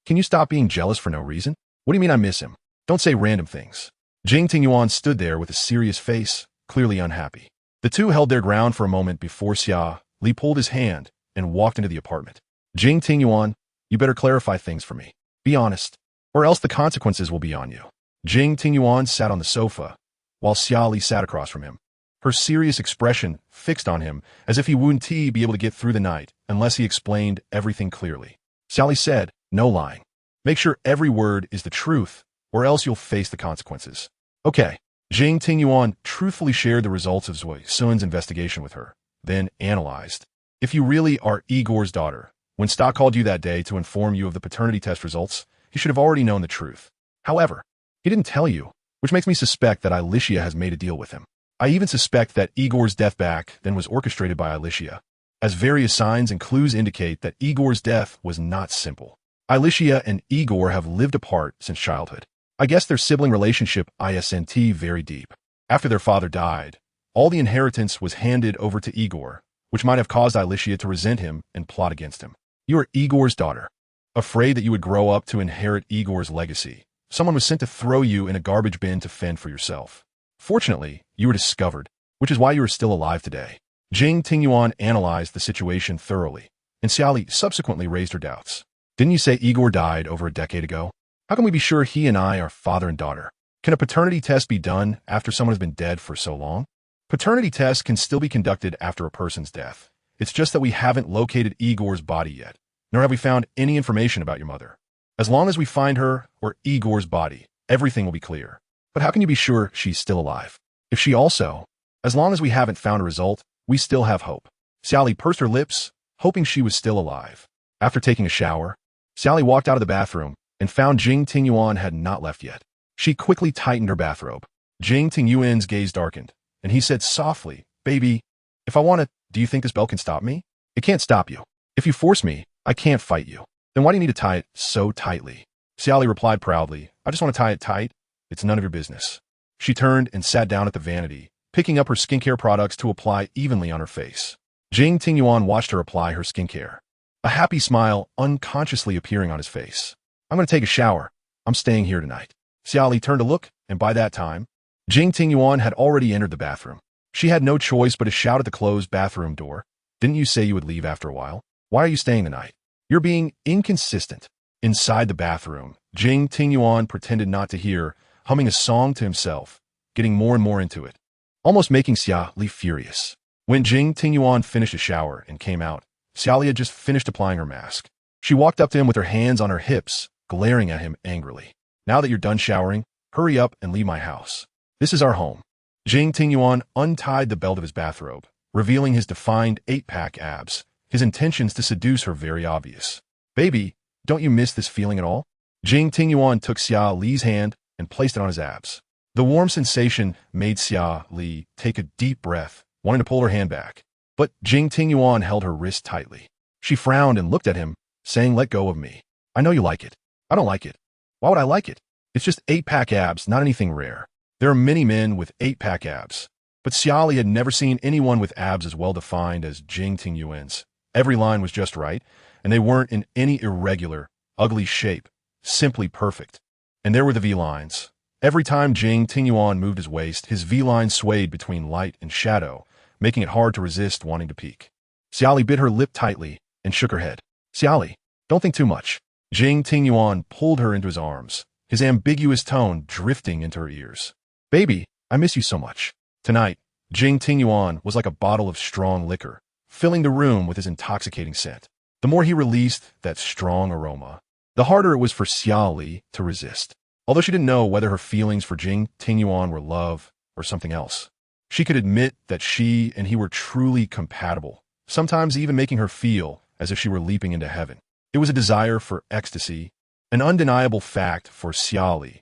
Can you stop being jealous for no reason? What do you mean I miss him? Don't say random things. Jing Tingyuan stood there with a serious face, clearly unhappy. The two held their ground for a moment before Xia Li pulled his hand and walked into the apartment. Jing Tingyuan, you better clarify things for me. Be honest, or else the consequences will be on you. Jing Tingyuan sat on the sofa, while Xia Li sat across from him. Her serious expression fixed on him as if he wouldn't be able to get through the night unless he explained everything clearly. Xia Li said, no lying. Make sure every word is the truth, or else you'll face the consequences. Okay. Jing Tingyuan truthfully shared the results of Zui Sun's investigation with her, then analyzed. If you really are Igor's daughter, when Stock called you that day to inform you of the paternity test results, he should have already known the truth. However, he didn't tell you, which makes me suspect that Alicia has made a deal with him. I even suspect that Igor's death back then was orchestrated by Alicia, as various signs and clues indicate that Igor's death was not simple. Alicia and Igor have lived apart since childhood. I guess their sibling relationship isn't very deep. After their father died, all the inheritance was handed over to Igor, which might have caused Alicia to resent him and plot against him. You are Igor's daughter. Afraid that you would grow up to inherit Igor's legacy, someone was sent to throw you in a garbage bin to fend for yourself. Fortunately, you were discovered, which is why you are still alive today. Jing Tingyuan analyzed the situation thoroughly, and Xia Li subsequently raised her doubts. Didn't you say Igor died over a decade ago? How can we be sure he and I are father and daughter? Can a paternity test be done after someone has been dead for so long? Paternity tests can still be conducted after a person's death. It's just that we haven't located Igor's body yet, nor have we found any information about your mother. As long as we find her or Igor's body, everything will be clear. But how can you be sure she's still alive? If she also, as long as we haven't found a result, we still have hope. Xia Li pursed her lips, hoping she was still alive. After taking a shower, Xia Li walked out of the bathroom and found Jing Tingyuan had not left yet. She quickly tightened her bathrobe. Jing Tingyuan's gaze darkened, and he said softly, Baby, if I want to, do you think this belt can stop me? It can't stop you. If you force me, I can't fight you. Then why do you need to tie it so tightly? Xia Li replied proudly, I just want to tie it tight. It's none of your business. She turned and sat down at the vanity, picking up her skincare products to apply evenly on her face. Jing Tingyuan watched her apply her skincare, a happy smile unconsciously appearing on his face. I'm going to take a shower. I'm staying here tonight. Xia Li turned to look, and by that time, Jing Tingyuan had already entered the bathroom. She had no choice but to shout at the closed bathroom door. Didn't you say you would leave after a while? Why are you staying the night? You're being inconsistent. Inside the bathroom, Jing Tingyuan pretended not to hear, humming a song to himself, getting more and more into it, almost making Xia Li furious. When Jing Tingyuan finished a shower and came out, Xia Li had just finished applying her mask. She walked up to him with her hands on her hips, glaring at him angrily. Now that you're done showering, hurry up and leave my house. This is our home. Jing Tingyuan untied the belt of his bathrobe, revealing his defined 8-pack abs, his intentions to seduce her very obvious. Baby, don't you miss this feeling at all? Jing Tingyuan took Xia Li's hand and placed it on his abs. The warm sensation made Xia Li take a deep breath, wanting to pull her hand back. But Jing Tingyuan held her wrist tightly. She frowned and looked at him, saying, let go of me. I know you like it. I don't like it. Why would I like it? It's just 8-pack abs, not anything rare. There are many men with 8-pack abs, but Xia Li had never seen anyone with abs as well defined as Jing Tingyuan's. Every line was just right, and they weren't in any irregular, ugly shape, simply perfect. And there were the V-lines. Every time Jing Tingyuan moved his waist, his V-line swayed between light and shadow, making it hard to resist wanting to peek. Xia Li bit her lip tightly and shook her head. Xia Li, don't think too much. Jing Tingyuan pulled her into his arms, his ambiguous tone drifting into her ears. Baby, I miss you so much. Tonight, Jing Tingyuan was like a bottle of strong liquor, filling the room with his intoxicating scent. The more he released that strong aroma, the harder it was for Xia Li to resist. Although she didn't know whether her feelings for Jing Tingyuan were love or something else, she could admit that she and he were truly compatible, sometimes even making her feel as if she were leaping into heaven. It was a desire for ecstasy, an undeniable fact for Xia Li.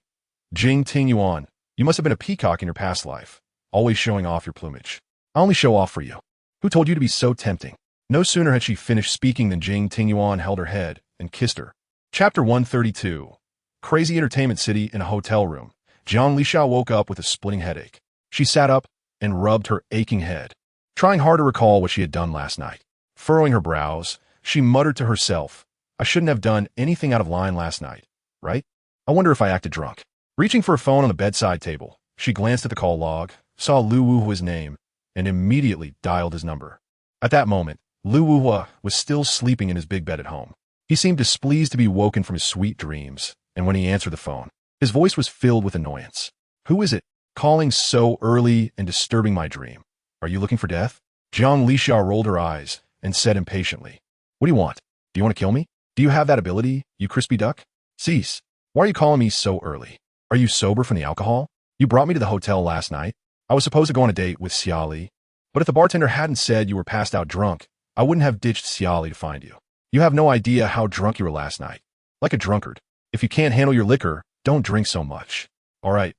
Jing Tingyuan, you must have been a peacock in your past life, always showing off your plumage. I only show off for you. Who told you to be so tempting? No sooner had she finished speaking than Jing Tingyuan held her head and kissed her. Chapter 132. Crazy Entertainment City in a hotel room. Jiang Lixia woke up with a splitting headache. She sat up and rubbed her aching head, trying hard to recall what she had done last night. Furrowing her brows, she muttered to herself, I shouldn't have done anything out of line last night, right? I wonder if I acted drunk. Reaching for a phone on the bedside table, she glanced at the call log, saw Lu Wuhua's name, and immediately dialed his number. At that moment, Lu Wuhua was still sleeping in his big bed at home. He seemed displeased to be woken from his sweet dreams, and when he answered the phone, his voice was filled with annoyance. Who is it, calling so early and disturbing my dream? Are you looking for death? Jiang Lixia rolled her eyes and said impatiently, What do you want? Do you want to kill me? Do you have that ability, you crispy duck? Cease. Why are you calling me so early? Are you sober from the alcohol? You brought me to the hotel last night. I was supposed to go on a date with Xia Li, but if the bartender hadn't said you were passed out drunk, I wouldn't have ditched Xia Li to find you. You have no idea how drunk you were last night. Like a drunkard. If you can't handle your liquor, don't drink so much. All right.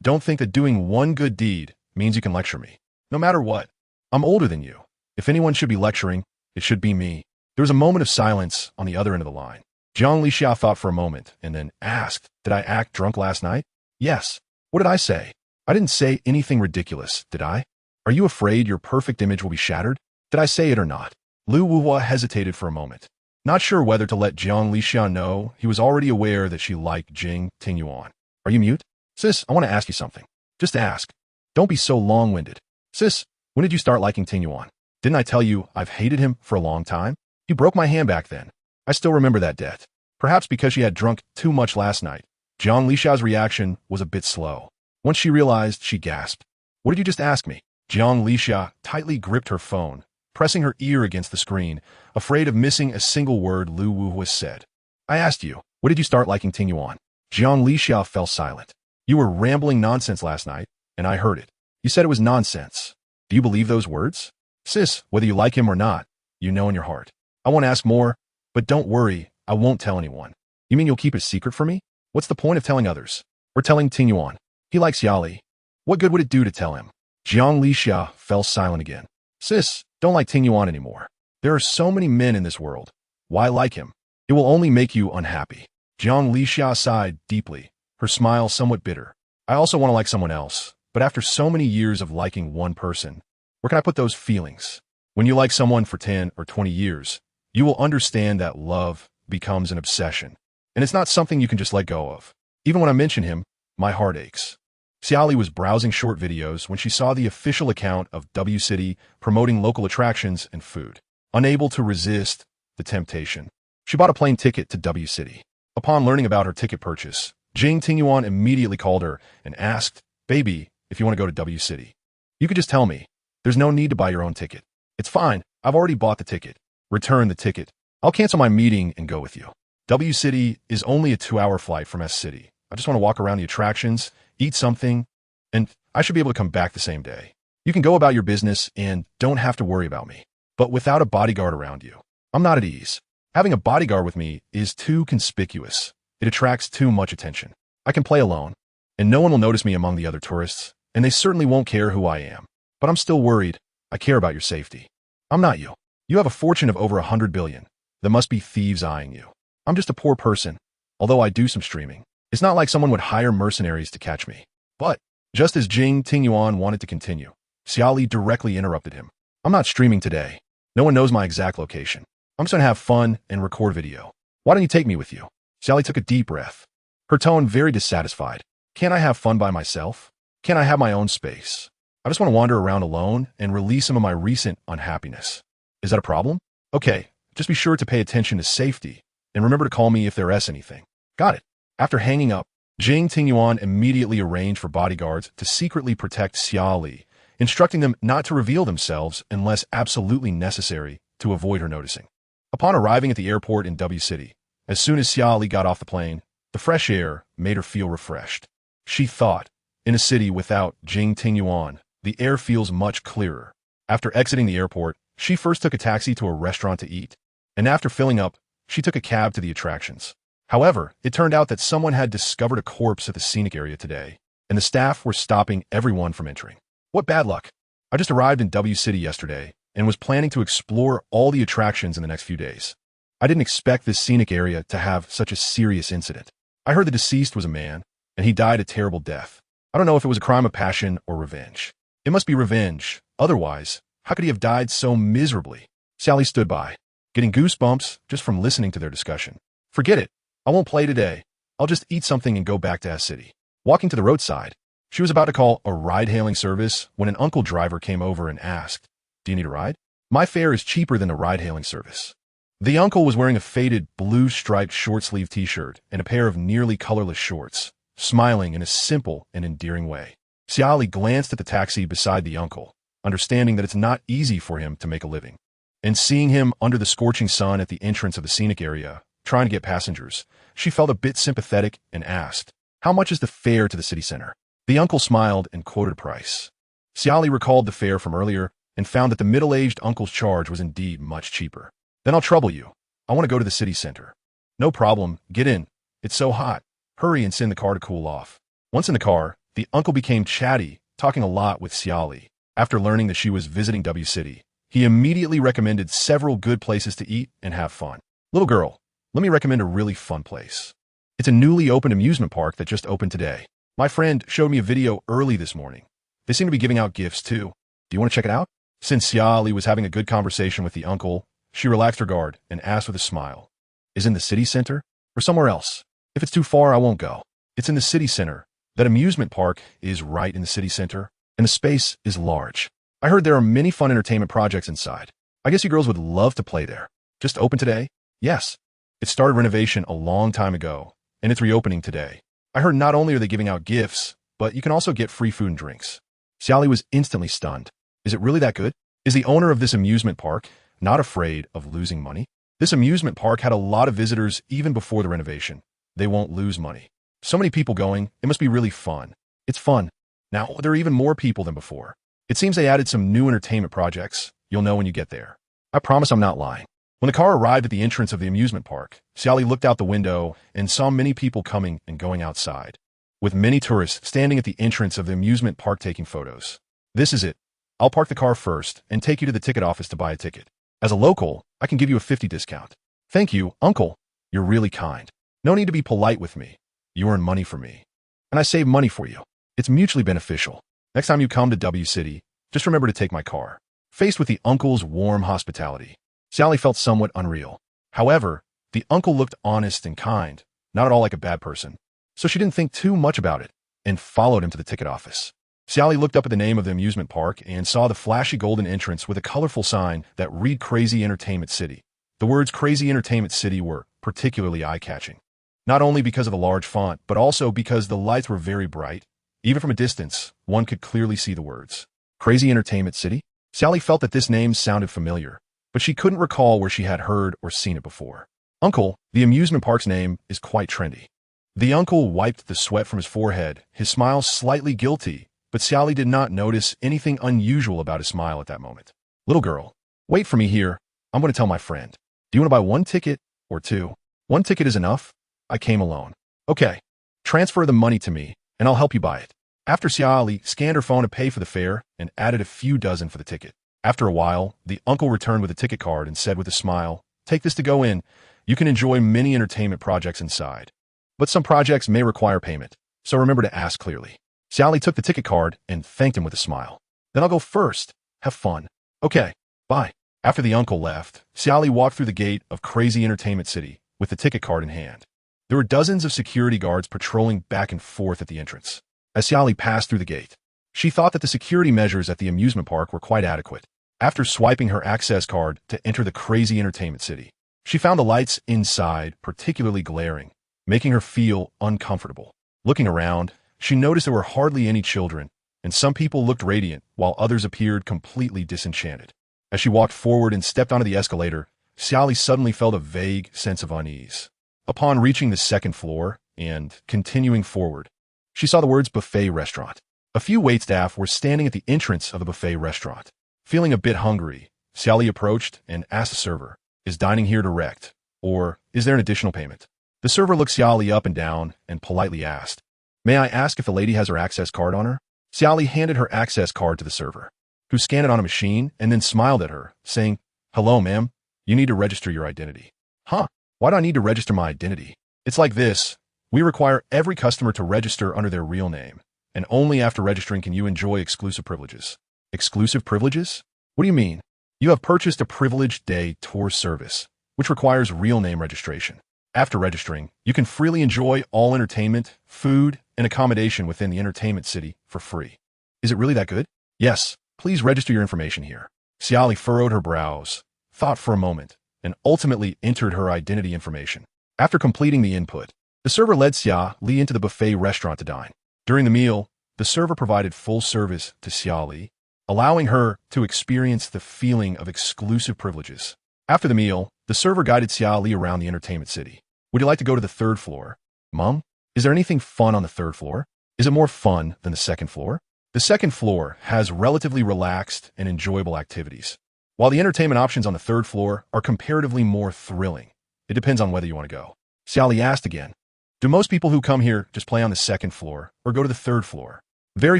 Don't think that doing one good deed means you can lecture me. No matter what. I'm older than you. If anyone should be lecturing, it should be me. There was a moment of silence on the other end of the line. Jiang Lixia thought for a moment and then asked, Did I act drunk last night? Yes. What did I say? I didn't say anything ridiculous, did I? Are you afraid your perfect image will be shattered? Did I say it or not? Lu Wuhua hesitated for a moment, not sure whether to let Jiang Lixia know he was already aware that she liked Jing Tingyuan. Are you mute? Sis, I want to ask you something. Just ask. Don't be so long-winded. Sis, when did you start liking Tingyuan? Didn't I tell you I've hated him for a long time? He broke my hand back then. I still remember that debt. Perhaps because she had drunk too much last night. Jiang Lixia's reaction was a bit slow. Once she realized, she gasped. What did you just ask me? Jiang Lixia tightly gripped her phone, pressing her ear against the screen, afraid of missing a single word Lu Wuhua said. I asked you, what did you start liking Tingyuan? Jiang Lixia fell silent. You were rambling nonsense last night, and I heard it. You said it was nonsense. Do you believe those words? Sis, whether you like him or not, you know in your heart. I won't ask more, but don't worry, I won't tell anyone. You mean you'll keep it secret from me? What's the point of telling others? Or telling Tingyuan? He likes Xia Li. What good would it do to tell him? Jiang Lixia fell silent again. Sis, don't like Tingyuan anymore. There are so many men in this world. Why like him? It will only make you unhappy. Jiang Lixia sighed deeply, her smile somewhat bitter. I also want to like someone else, but after so many years of liking one person, where can I put those feelings? When you like someone for 10 or 20 years, you will understand that love becomes an obsession, and it's not something you can just let go of. Even when I mention him, my heart aches. Xia Li was browsing short videos when she saw the official account of W City promoting local attractions and food. Unable to resist the temptation, she bought a plane ticket to W City. Upon learning about her ticket purchase, Jing Tingyuan immediately called her and asked, Baby, if you want to go to W City. You could just tell me. There's no need to buy your own ticket. It's fine. I've already bought the ticket. Return the ticket. I'll cancel my meeting and go with you. W City is only a 2-hour flight from S City. I just want to walk around the attractions, eat something, and I should be able to come back the same day. You can go about your business and don't have to worry about me. But without a bodyguard around you, I'm not at ease. Having a bodyguard with me is too conspicuous. It attracts too much attention. I can play alone, and no one will notice me among the other tourists, and they certainly won't care who I am. But I'm still worried. I care about your safety. I'm not you. You have a fortune of over 100 billion. There must be thieves eyeing you. I'm just a poor person, although I do some streaming. It's not like someone would hire mercenaries to catch me. But, just as Jing Tingyuan wanted to continue, Xia Li directly interrupted him. I'm not streaming today. No one knows my exact location. I'm just going to have fun and record video. Why don't you take me with you? Xia Li took a deep breath, her tone very dissatisfied. Can't I have fun by myself? Can't I have my own space? I just want to wander around alone and release some of my recent unhappiness. Is that a problem? Okay, just be sure to pay attention to safety, and remember to call me if there's anything. Got it. After hanging up, Jing Tingyuan immediately arranged for bodyguards to secretly protect Xia Li, instructing them not to reveal themselves unless absolutely necessary to avoid her noticing. Upon arriving at the airport in W City, as soon as Xia Li got off the plane, the fresh air made her feel refreshed. She thought, in a city without Jing Tingyuan, the air feels much clearer. After exiting the airport, she first took a taxi to a restaurant to eat, and after filling up, she took a cab to the attractions. However, it turned out that someone had discovered a corpse at the scenic area today, and the staff were stopping everyone from entering. What bad luck! I just arrived in W City yesterday, and was planning to explore all the attractions in the next few days. I didn't expect this scenic area to have such a serious incident. I heard the deceased was a man, and he died a terrible death. I don't know if it was a crime of passion or revenge. It must be revenge. Otherwise, how could he have died so miserably? Xia Li stood by, getting goosebumps just from listening to their discussion. Forget it. I won't play today. I'll just eat something and go back to S City. Walking to the roadside, she was about to call a ride-hailing service when an uncle driver came over and asked, "Do you need a ride? My fare is cheaper than the ride-hailing service." The uncle was wearing a faded blue-striped short-sleeve t-shirt and a pair of nearly colorless shorts, smiling in a simple and endearing way. Xia Li glanced at the taxi beside the uncle, understanding that it's not easy for him to make a living. And seeing him under the scorching sun at the entrance of the scenic area, trying to get passengers, she felt a bit sympathetic and asked, "How much is the fare to the city center?" The uncle smiled and quoted a price. Xia Li recalled the fare from earlier and found that the middle-aged uncle's charge was indeed much cheaper. "Then I'll trouble you. I want to go to the city center." "No problem. Get in. It's so hot. Hurry and send the car to cool off." Once in the car, the uncle became chatty, talking a lot with Xia Li. After learning that she was visiting W City, he immediately recommended several good places to eat and have fun. "Little girl, let me recommend a really fun place. It's a newly opened amusement park that just opened today. My friend showed me a video early this morning. They seem to be giving out gifts too. Do you want to check it out?" Since Xia Li was having a good conversation with the uncle, she relaxed her guard and asked with a smile, "Is it in the city center or somewhere else? If it's too far, I won't go." "It's in the city center. That amusement park is right in the city center, and the space is large. I heard there are many fun entertainment projects inside. I guess you girls would love to play there. Just open today?" "Yes. It started renovation a long time ago, and it's reopening today. I heard not only are they giving out gifts, but you can also get free food and drinks." Xia Li was instantly stunned. Is it really that good? Is the owner of this amusement park not afraid of losing money? This amusement park had a lot of visitors even before the renovation. They won't lose money. So many people going, it must be really fun. It's fun. Now, there are even more people than before. It seems they added some new entertainment projects. You'll know when you get there. I promise I'm not lying. When the car arrived at the entrance of the amusement park, Xia Li looked out the window and saw many people coming and going outside, with many tourists standing at the entrance of the amusement park taking photos. "This is it. I'll park the car first and take you to the ticket office to buy a ticket. As a local, I can give you a 50 discount. "Thank you, uncle. You're really kind. No need to be polite with me. You earn money for me, and I save money for you. It's mutually beneficial. Next time you come to W City, just remember to take my car." Faced with the uncle's warm hospitality, Xia Li felt somewhat unreal. However, the uncle looked honest and kind, not at all like a bad person, so she didn't think too much about it and followed him to the ticket office. Xia Li looked up at the name of the amusement park and saw the flashy golden entrance with a colorful sign that read Crazy Entertainment City. The words Crazy Entertainment City were particularly eye-catching, not only because of the large font, but also because the lights were very bright. Even from a distance, one could clearly see the words. Crazy Entertainment City? Xia Li felt that this name sounded familiar, but she couldn't recall where she had heard or seen it before. "Uncle, the amusement park's name is quite trendy." The uncle wiped the sweat from his forehead, his smile slightly guilty, but Xia Li did not notice anything unusual about his smile at that moment. "Little girl, wait for me here. I'm going to tell my friend. Do you want to buy one ticket or two?" "One ticket is enough. I came alone." "Okay. Transfer the money to me, and I'll help you buy it." After Xia Li scanned her phone to pay for the fare and added a few dozen for the ticket. After a while, the uncle returned with a ticket card and said with a smile, "Take this to go in. You can enjoy many entertainment projects inside. But some projects may require payment, so remember to ask clearly." Xia Li took the ticket card and thanked him with a smile. "Then I'll go first. Have fun." "Okay, bye." After the uncle left, Xia Li walked through the gate of Crazy Entertainment City with the ticket card in hand. There were dozens of security guards patrolling back and forth at the entrance. As Xia Li passed through the gate, she thought that the security measures at the amusement park were quite adequate. After swiping her access card to enter the Crazy Entertainment City, she found the lights inside particularly glaring, making her feel uncomfortable. Looking around, she noticed there were hardly any children, and some people looked radiant while others appeared completely disenchanted. As she walked forward and stepped onto the escalator, Xia Li suddenly felt a vague sense of unease. Upon reaching the second floor and continuing forward, she saw the words buffet restaurant. A few waitstaff were standing at the entrance of the buffet restaurant. Feeling a bit hungry, Xia Li approached and asked the server, "Is dining here direct, or is there an additional payment?" The server looked Xia Li up and down and politely asked, "May I ask if the lady has her access card on her?" Xia Li handed her access card to the server. who scanned it on a machine and then smiled at her, saying, "Hello, ma'am. You need to register your identity." Huh? Why do I need to register my identity? It's like this. We require every customer to register under their real name, and only after registering can you enjoy exclusive privileges. Exclusive privileges? What do you mean? You have purchased a privileged day tour service, which requires real name registration. After registering, you can freely enjoy all entertainment, food, and accommodation within the entertainment city for free. Is it really that good? Yes. Please register your information here. Xia Li furrowed her brows, thought for a moment, and ultimately entered her identity information. After completing the input, the server led Xia Li into the buffet restaurant to dine. During the meal, the server provided full service to Xia Li, allowing her to experience the feeling of exclusive privileges. After the meal, the server guided Xia Li around the entertainment city. Would you like to go to the third floor? Mom, is there anything fun on the third floor? Is it more fun than the second floor? The second floor has relatively relaxed and enjoyable activities, while the entertainment options on the third floor are comparatively more thrilling. It depends on whether you want to go. Xia Li asked again. Do most people who come here just play on the second floor or go to the third floor? Very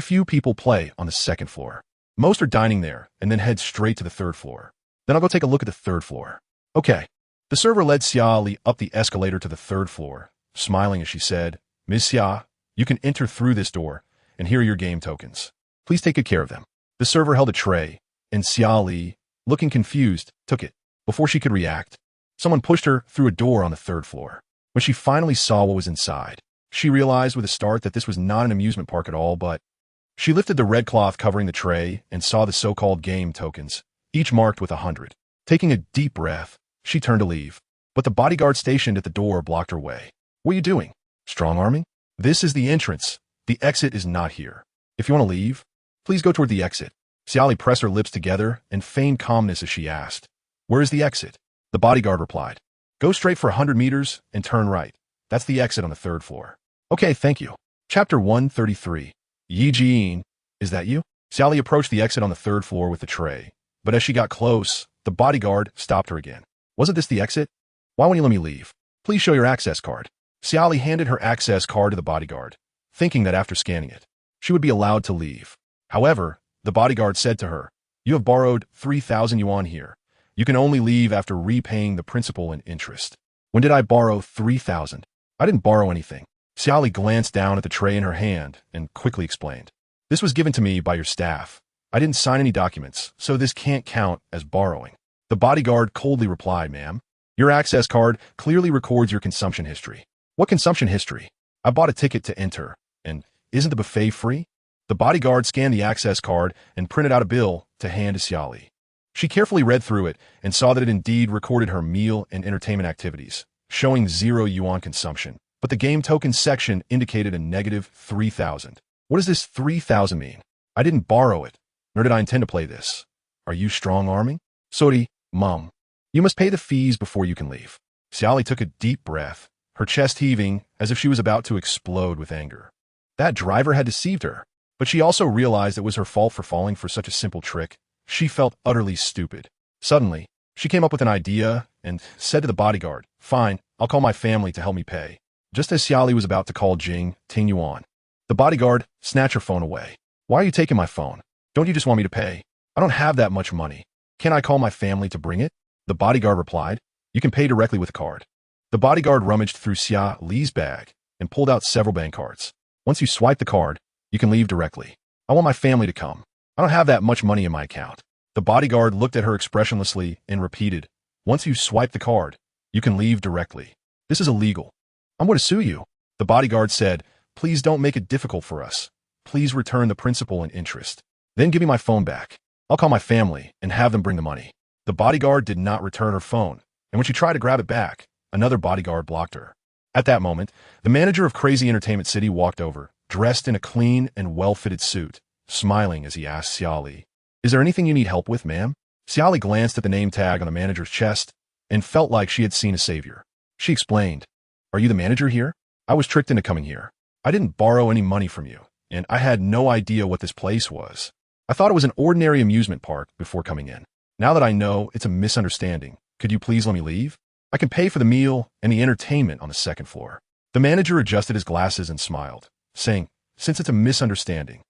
few people play on the second floor. Most are dining there and then head straight to the third floor. Then I'll go take a look at the third floor. Okay. The server led Xia Li up the escalator to the third floor, smiling as she said, "Ms. Xia, you can enter through this door, and here are your game tokens. Please take good care of them." The server held a tray, and Xia Li, looking confused, took it. Before she could react, someone pushed her through a door on the third floor. When she finally saw what was inside, she realized with a start that this was not an amusement park at all, but she lifted the red cloth covering the tray and saw the so-called game tokens, each marked with 100. Taking a deep breath, she turned to leave, but the bodyguard stationed at the door blocked her way. "What are you doing? Strong-arming? This is the entrance. The exit is not here. If you want to leave, please go toward the exit." Xia Li pressed her lips together and feigned calmness as she asked, "Where is the exit?" The bodyguard replied, "Go straight for 100 meters and turn right. That's the exit on the third floor." "Okay, thank you." Chapter 133. Yi Jian, is that you? Xia Li approached the exit on the third floor with the tray, but as she got close, the bodyguard stopped her again. "Wasn't this the exit? Why won't you let me leave? Please show your access card." Xia Li handed her access card to the bodyguard, thinking that after scanning it, she would be allowed to leave. However, the bodyguard said to her, "You have borrowed 3,000 yuan here. You can only leave after repaying the principal and interest." "When did I borrow 3,000? I didn't borrow anything." Xia Li glanced down at the tray in her hand and quickly explained, "This was given to me by your staff. I didn't sign any documents, so this can't count as borrowing." The bodyguard coldly replied, "Ma'am, your access card clearly records your consumption history." "What consumption history? I bought a ticket to enter, and isn't the buffet free?" The bodyguard scanned the access card and printed out a bill to hand to Xia Li. She carefully read through it and saw that it indeed recorded her meal and entertainment activities, showing 0 yuan consumption, but the game tokens section indicated a negative 3,000. "What does this 3,000 mean? I didn't borrow it, nor did I intend to play this. Are you strong-arming?" "Sorry, Mom. You must pay the fees before you can leave." Xia Li took a deep breath, her chest heaving as if she was about to explode with anger. That driver had deceived her, but she also realized it was her fault for falling for such a simple trick. She felt utterly stupid. Suddenly, she came up with an idea and said to the bodyguard, "Fine, I'll call my family to help me pay." Just as Xia Li was about to call Jing Tingyuan, the bodyguard snatched her phone away. "Why are you taking my phone? Don't you just want me to pay? I don't have that much money. Can I call my family to bring it?" The bodyguard replied, "You can pay directly with a card." The bodyguard rummaged through Xia Li's bag and pulled out several bank cards. "Once you swipe the card, you can leave directly. I want my family to come. I don't have that much money in my account." The bodyguard looked at her expressionlessly and repeated, "Once you swipe the card, you can leave directly. This is illegal. I'm going to sue you." The bodyguard said, "Please don't make it difficult for us. Please return the principal and interest. Then give me my phone back. I'll call my family and have them bring the money." The bodyguard did not return her phone, and when she tried to grab it back, another bodyguard blocked her. At that moment, the manager of Crazy Entertainment City walked over, dressed in a clean and well-fitted suit, smiling as he asked Xia Li, "Is there anything you need help with, ma'am?" Xia Li glanced at the name tag on the manager's chest and felt like she had seen a savior. She explained, "Are you the manager here? I was tricked into coming here. I didn't borrow any money from you, and I had no idea what this place was. I thought it was an ordinary amusement park before coming in. Now that I know it's a misunderstanding, could you please let me leave? I can pay for the meal and the entertainment on the second floor." The manager adjusted his glasses and smiled, saying, "Since it's a misunderstanding,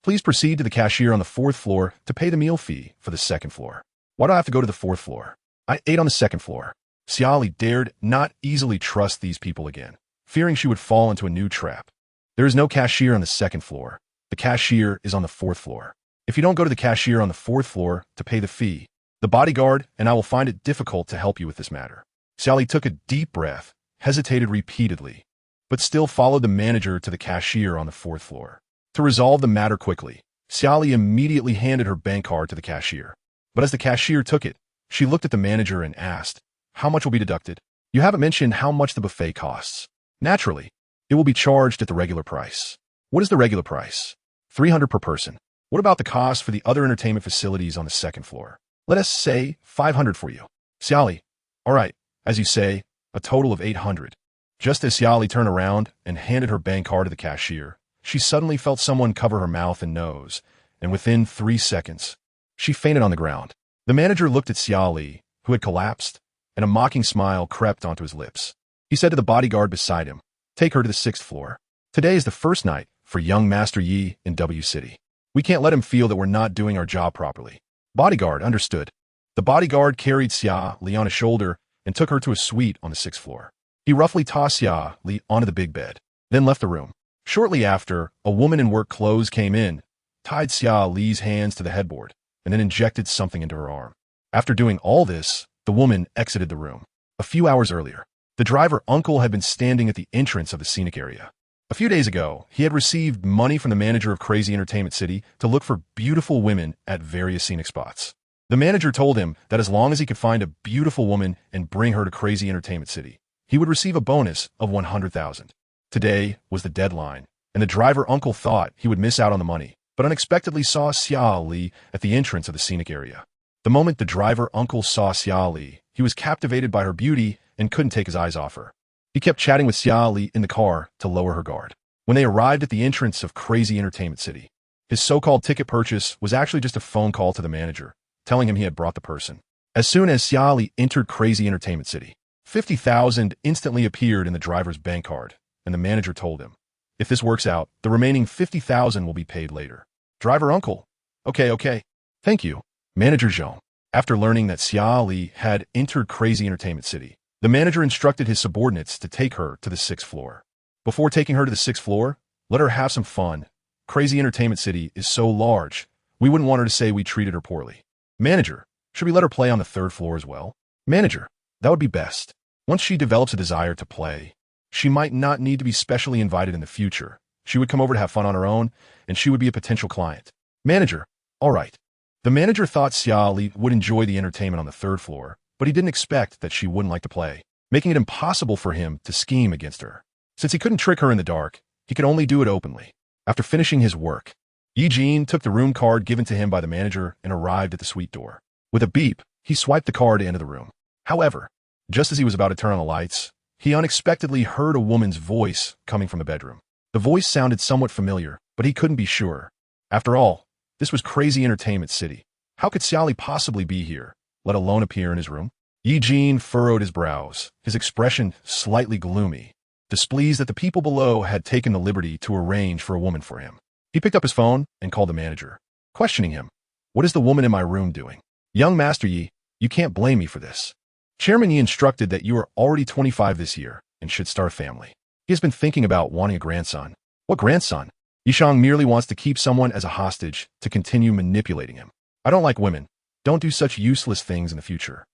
Please proceed to the cashier on the 4th floor to pay the meal fee for the 2nd floor. Why do I have to go to the 4th floor? I ate on the 2nd floor. Xia Li dared not easily trust these people again, fearing she would fall into a new trap. There is no cashier on the 2nd floor. The cashier is on the 4th floor. If you don't go to the cashier on the 4th floor to pay the fee, the bodyguard and I will find it difficult to help you with this matter. Xia Li took a deep breath, hesitated repeatedly, but still followed the manager to the cashier on the 4th floor. To resolve the matter quickly, Xia Li immediately handed her bank card to the cashier. But as the cashier took it, she looked at the manager and asked, "How much will be deducted? You haven't mentioned how much the buffet costs." "Naturally, it will be charged at the regular price." "What is the regular price?" 300 per person. "What about the cost for the other entertainment facilities on the 2nd floor?" "Let us say 500 for you." "Xia Li, all right, as you say, a total of 800. Just as Xia Li turned around and handed her bank card to the cashier, she suddenly felt someone cover her mouth and nose, and within 3 seconds, she fainted on the ground. The manager looked at Xia Li, who had collapsed, and a mocking smile crept onto his lips. He said to the bodyguard beside him, "Take her to the 6th floor. Today is the first night for young Master Yi in W City. We can't let him feel that we're not doing our job properly." Bodyguard understood. The bodyguard carried Xia Li on his shoulder and took her to a suite on the 6th floor. He roughly tossed Xia Li onto the big bed, then left the room. Shortly after, a woman in work clothes came in, tied Xia Li's hands to the headboard, and then injected something into her arm. After doing all this, the woman exited the room. A few hours earlier, the driver uncle had been standing at the entrance of the scenic area. A few days ago, he had received money from the manager of Crazy Entertainment City to look for beautiful women at various scenic spots. The manager told him that as long as he could find a beautiful woman and bring her to Crazy Entertainment City, he would receive a bonus of 100,000. Today was the deadline, and the driver uncle thought he would miss out on the money, but unexpectedly saw Xia Li at the entrance of the scenic area. The moment the driver uncle saw Xia Li, he was captivated by her beauty and couldn't take his eyes off her. He kept chatting with Xia Li in the car to lower her guard. When they arrived at the entrance of Crazy Entertainment City, his so-called ticket purchase was actually just a phone call to the manager, telling him he had brought the person. As soon as Xia Li entered Crazy Entertainment City, 50,000 instantly appeared in the driver's bank card, and the manager told him, "If this works out, the remaining 50,000 will be paid later." Driver uncle, Okay. Thank you, Manager Zhong. After learning that Xia Li had entered Crazy Entertainment City, the manager instructed his subordinates to take her to the 6th floor. Before taking her to the 6th floor, let her have some fun. Crazy Entertainment City is so large, we wouldn't want her to say we treated her poorly. Manager, should we let her play on the 3rd floor as well? Manager, that would be best. Once she develops a desire to play, she might not need to be specially invited in the future. She would come over to have fun on her own, and she would be a potential client. Manager, all right. The manager thought Xia Li would enjoy the entertainment on the 3rd floor, but he didn't expect that she wouldn't like to play, making it impossible for him to scheme against her. Since he couldn't trick her in the dark, he could only do it openly. After finishing his work, Yi Jin took the room card given to him by the manager and arrived at the suite door. With a beep, he swiped the card to enter the room. However, just as he was about to turn on the lights, he unexpectedly heard a woman's voice coming from the bedroom. The voice sounded somewhat familiar, but he couldn't be sure. After all, this was Crazy Entertainment City. How could Xia Li possibly be here, let alone appear in his room? Yi Jin furrowed his brows, his expression slightly gloomy, displeased that the people below had taken the liberty to arrange for a woman for him. He picked up his phone and called the manager, questioning him. "What is the woman in my room doing?" "Young Master Yi, you can't blame me for this. Chairman Yi instructed that you are already 25 this year and should start a family. He has been thinking about wanting a grandson." "What grandson?" "Yishang merely wants to keep someone as a hostage to continue manipulating him. I don't like women. Don't do such useless things in the future."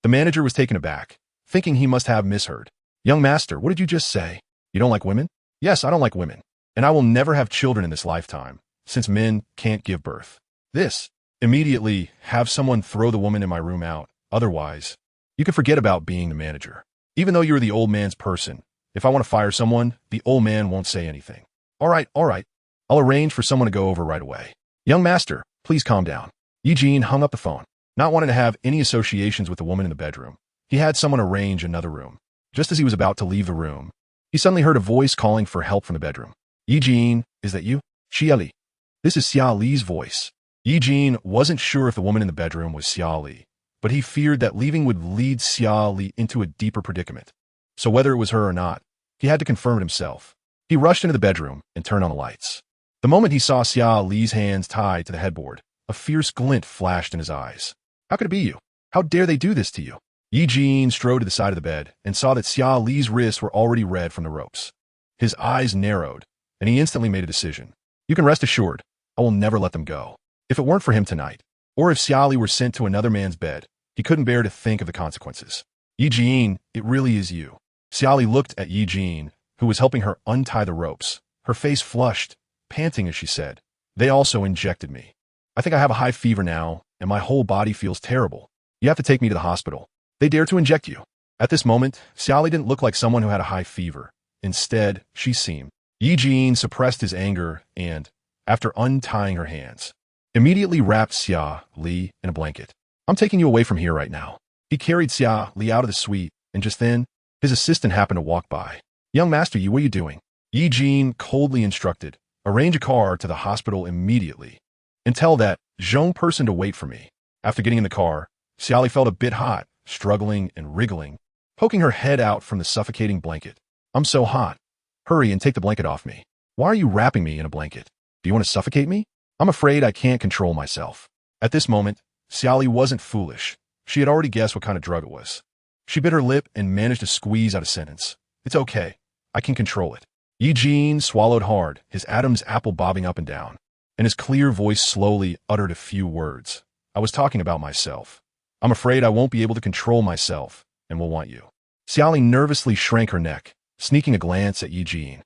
The manager was taken aback, thinking he must have misheard. "Young master, what did you just say? You don't like women?" "Yes, I don't like women. And I will never have children in this lifetime, since men can't give birth. This, immediately have someone throw the woman in my room out. Otherwise, you can forget about being the manager. Even though you're the old man's person, if I want to fire someone, the old man won't say anything." All right. I'll arrange for someone to go over right away." "Young master, please calm down." Yi Jin hung up the phone, not wanting to have any associations with the woman in the bedroom. He had someone arrange another room. Just as he was about to leave the room, he suddenly heard a voice calling for help from the bedroom. "Yi Jin, is that you?" "Xia Li." This is Xia Li's voice. Yi Jin wasn't sure if the woman in the bedroom was Xia Li, but he feared that leaving would lead Xia Li into a deeper predicament. So whether it was her or not, he had to confirm it himself. He rushed into the bedroom and turned on the lights. The moment he saw Xia Li's hands tied to the headboard, a fierce glint flashed in his eyes. How could it be you? How dare they do this to you? Yi Jin strode to the side of the bed and saw that Xia Li's wrists were already red from the ropes. His eyes narrowed, and he instantly made a decision. You can rest assured, I will never let them go. If it weren't for him tonight, or if Xia Li were sent to another man's bed, he couldn't bear to think of the consequences. Yi Jin, it really is you. Xia Li looked at Yi Jin, who was helping her untie the ropes. Her face flushed, panting as she said, They also injected me. I think I have a high fever now, and my whole body feels terrible. You have to take me to the hospital. They dare to inject you. At this moment, Xia Li didn't look like someone who had a high fever. Instead, she seemed. Yi Jin suppressed his anger and, after untying her hands, immediately wrapped Xia Li in a blanket. I'm taking you away from here right now. He carried Xia Li out of the suite, and just then, his assistant happened to walk by. Young master, what are you doing? Yi Jin coldly instructed, arrange a car to the hospital immediately, and tell that Zhong person to wait for me. After getting in the car, Xia Li felt a bit hot, struggling and wriggling, poking her head out from the suffocating blanket. I'm so hot. Hurry and take the blanket off me. Why are you wrapping me in a blanket? Do you want to suffocate me? I'm afraid I can't control myself. At this moment, Xia Li wasn't foolish. She had already guessed what kind of drug it was. She bit her lip and managed to squeeze out a sentence. It's okay. I can control it. Yi Jin swallowed hard, his Adam's apple bobbing up and down, and his clear voice slowly uttered a few words. I was talking about myself. I'm afraid I won't be able to control myself and will want you. Xia Li nervously shrank her neck, sneaking a glance at Yi Jin.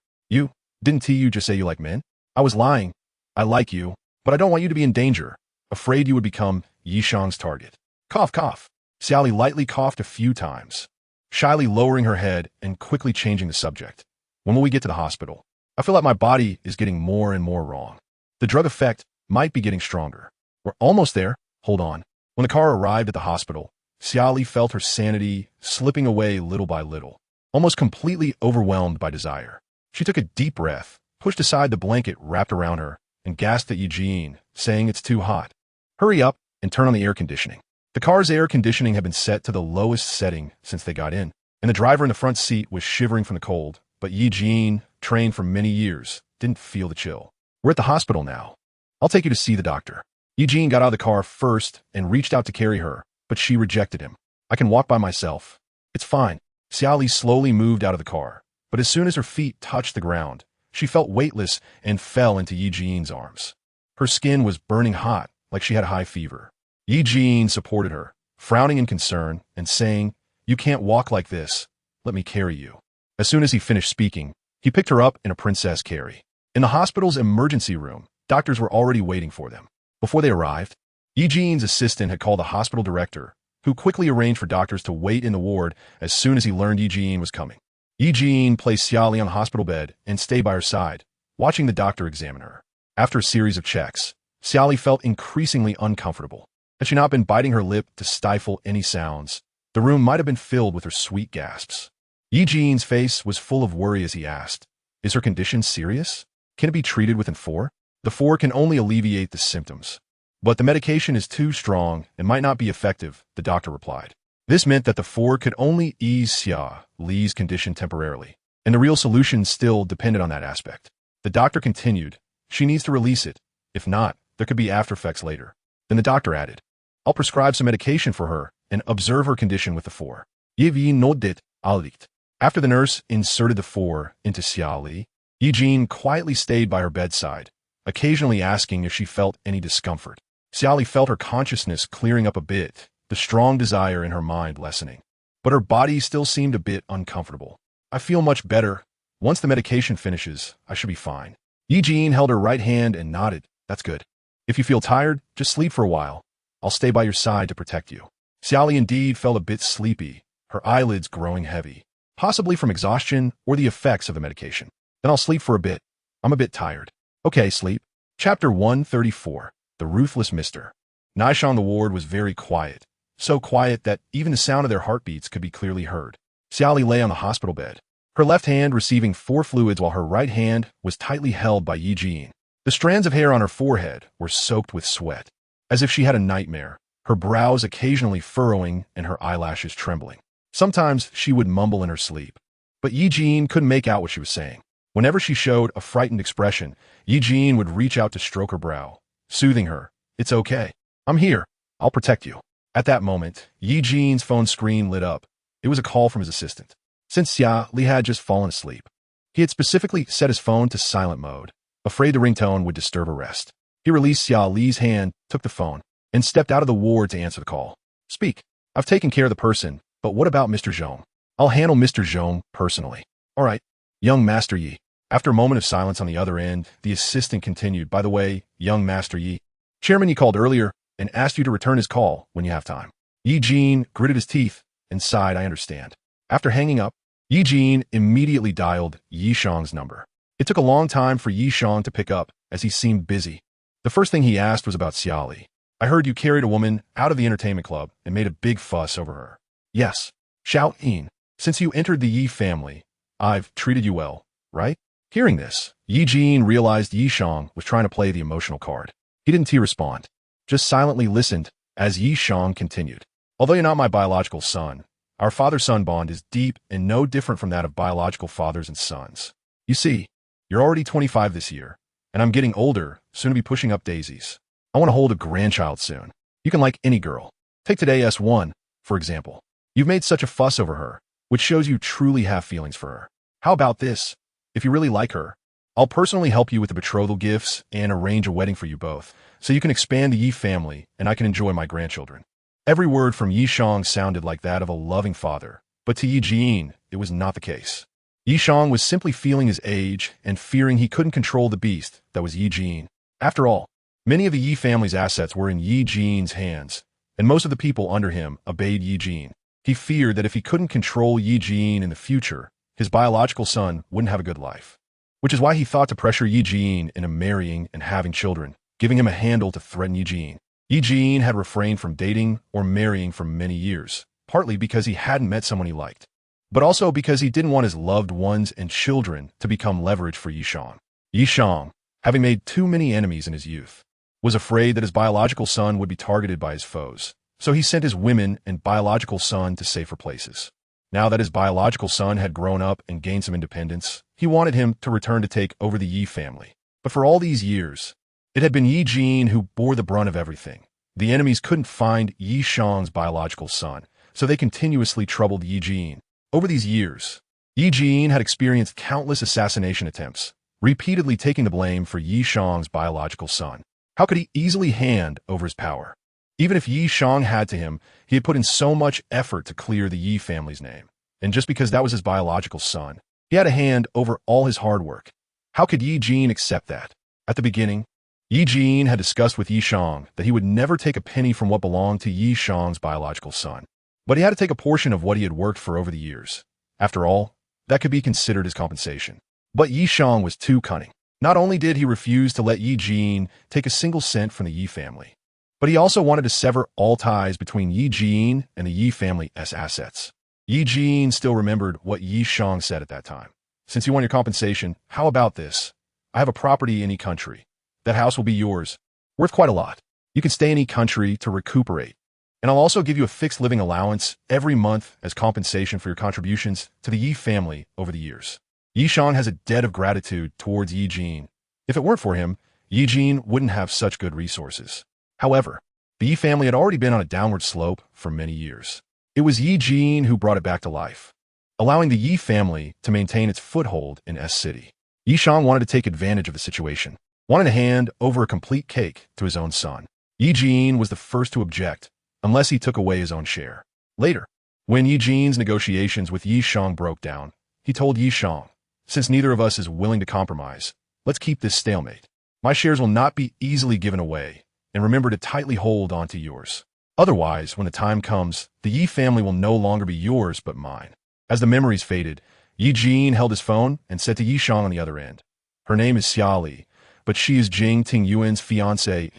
Didn't you just say you like men? I was lying. I like you, but I don't want you to be in danger. Afraid you would become Yishang's target. Cough, cough. Xia Li lightly coughed a few times, shyly lowering her head and quickly changing the subject. When will we get to the hospital? I feel like my body is getting more and more wrong. The drug effect might be getting stronger. We're almost there. Hold on. When the car arrived at the hospital, Xia Li felt her sanity slipping away little by little, almost completely overwhelmed by desire. She took a deep breath, pushed aside the blanket wrapped around her, and gasped at Yi Jin, saying it's too hot. Hurry up and turn on the air conditioning. The car's air conditioning had been set to the lowest setting since they got in, and the driver in the front seat was shivering from the cold, but Yi Jin, trained for many years, didn't feel the chill. We're at the hospital now. I'll take you to see the doctor. Yi Jin got out of the car first and reached out to carry her, but she rejected him. I can walk by myself. It's fine. Xia Li slowly moved out of the car, but as soon as her feet touched the ground, she felt weightless and fell into Yi Jin's arms. Her skin was burning hot, like she had a high fever. Yi Jin supported her, frowning in concern and saying, You can't walk like this. Let me carry you. As soon as he finished speaking, he picked her up in a princess carry. In the hospital's emergency room, doctors were already waiting for them. Before they arrived, Yi Jin's assistant had called the hospital director, who quickly arranged for doctors to wait in the ward as soon as he learned Yi Jin was coming. Yi Jin placed Xia Li on the hospital bed and stayed by her side, watching the doctor examine her. After a series of checks, Xia Li felt increasingly uncomfortable. Had she not been biting her lip to stifle any sounds, the room might have been filled with her sweet gasps. Yi Jin's face was full of worry as he asked, Is her condition serious? Can it be treated within 4? The 4 can only alleviate the symptoms. But the medication is too strong and might not be effective, the doctor replied. This meant that the 4 could only ease Xia Li's condition temporarily, and the real solution still depended on that aspect. The doctor continued, She needs to release it. If not, there could be after effects later. Then the doctor added, I'll prescribe some medication for her and observe her condition with the 4. Yi nodded, Alikt. After the nurse inserted the 4 into Xia Li, Yi Jin quietly stayed by her bedside, occasionally asking if she felt any discomfort. Xia Li felt her consciousness clearing up a bit, the strong desire in her mind lessening. But her body still seemed a bit uncomfortable. I feel much better. Once the medication finishes, I should be fine. Yi Jin held her right hand and nodded. That's good. If you feel tired, just sleep for a while. I'll stay by your side to protect you. Xia Li indeed felt a bit sleepy, her eyelids growing heavy, possibly from exhaustion or the effects of the medication. Then I'll sleep for a bit. I'm a bit tired. Okay, sleep. Chapter 134. The Ruthless Mister. Naisha on the ward was very quiet, so quiet that even the sound of their heartbeats could be clearly heard. Xia Li lay on the hospital bed, her left hand receiving 4 fluids while her right hand was tightly held by Yi Jin. The strands of hair on her forehead were soaked with sweat, as if she had a nightmare, her brows occasionally furrowing and her eyelashes trembling. Sometimes she would mumble in her sleep, but Yi Jin couldn't make out what she was saying. Whenever she showed a frightened expression, Yi Jin would reach out to stroke her brow, soothing her. "It's okay. I'm here. I'll protect you." At that moment, Yi Jin's phone screen lit up. It was a call from his assistant. Since Xia Li had just fallen asleep, he had specifically set his phone to silent mode, afraid the ringtone would disturb her rest. He released Xia Li's hand, took the phone, and stepped out of the ward to answer the call. "Speak. I've taken care of the person, but what about Mr. Zhong? I'll handle Mr. Zhong personally." "All right, young Master Yi." After a moment of silence on the other end, the assistant continued, "By the way, young Master Yi, Chairman Yi called earlier and asked you to return his call when you have time." Yi Jin gritted his teeth and sighed, "I understand." After hanging up, Yi Jin immediately dialed Yi Shang's number. It took a long time for Yi Shang to pick up, as he seemed busy. The first thing he asked was about Xia Li. "I heard you carried a woman out of the entertainment club and made a big fuss over her." "Yes. Xiao Yin. Since you entered the Yi family, I've treated you well, right?" Hearing this, Yi Jin realized Yi Shang was trying to play the emotional card. He didn't respond, just silently listened as Yi Shang continued. "Although you're not my biological son, our father-son bond is deep and no different from that of biological fathers and sons. You see, you're already 25 this year, and I'm getting older, soon to be pushing up daisies. I want to hold a grandchild soon. You can like any girl. Take today S1, for example. You've made such a fuss over her, which shows you truly have feelings for her. How about this? If you really like her, I'll personally help you with the betrothal gifts and arrange a wedding for you both, so you can expand the Yi family and I can enjoy my grandchildren." Every word from Yi Shang sounded like that of a loving father, but to Yi Jin, it was not the case. Yi Shang was simply feeling his age and fearing he couldn't control the beast that was Yi Jin. After all, many of the Yi family's assets were in Yi Jin's hands, and most of the people under him obeyed Yi Jin. He feared that if he couldn't control Yi Jin in the future, his biological son wouldn't have a good life. Which is why he thought to pressure Yi Jin into marrying and having children, giving him a handle to threaten Yi Jin. Yi Jin had refrained from dating or marrying for many years, partly because he hadn't met someone he liked, but also because he didn't want his loved ones and children to become leverage for Yi Shang. Yi Shang, having made too many enemies in his youth, was afraid that his biological son would be targeted by his foes, so he sent his women and biological son to safer places. Now that his biological son had grown up and gained some independence, he wanted him to return to take over the Yi family. But for all these years, it had been Yi Jin who bore the brunt of everything. The enemies couldn't find Yi Shang's biological son, so they continuously troubled Yi Jin. Over these years, Yi Jin had experienced countless assassination attempts, repeatedly taking the blame for Yi Shang's biological son. How could he easily hand over his power? Even if Yi Shang had to him, he had put in so much effort to clear the Yi family's name. And just because that was his biological son, he had a hand over all his hard work. How could Yi Jin accept that? At the beginning, Yi Jin had discussed with Yi Shang that he would never take a penny from what belonged to Yi Shang's biological son. But he had to take a portion of what he had worked for over the years. After all, that could be considered his compensation. But Yi Shang was too cunning. Not only did he refuse to let Yi Jin take a single cent from the Yi family, but he also wanted to sever all ties between Yi Jin and the Yi family's assets. Yi Jin still remembered what Yi Shang said at that time. "Since you want your compensation, how about this? I have a property in Yi country. That house will be yours, worth quite a lot. You can stay in Yi country to recuperate. And I'll also give you a fixed living allowance every month as compensation for your contributions to the Yi family over the years." Yi Shang has a debt of gratitude towards Yi Jin. If it weren't for him, Yi Jin wouldn't have such good resources. However, the Yi family had already been on a downward slope for many years. It was Yi Jin who brought it back to life, allowing the Yi family to maintain its foothold in S City. Yi Shang wanted to take advantage of the situation, wanted to hand over a complete cake to his own son. Yi Jin was the first to object, unless he took away his own share. Later, when Yi Jin's negotiations with Yi Shang broke down, he told Yi Shang, "Since neither of us is willing to compromise, let's keep this stalemate. My shares will not be easily given away, and remember to tightly hold on to yours. Otherwise, when the time comes, the Yi family will no longer be yours but mine." As the memories faded, Yi Jin held his phone and said to Yi Shang on the other end, "Her name is Xia Li, but she is Jing Tingyuan's fiancée.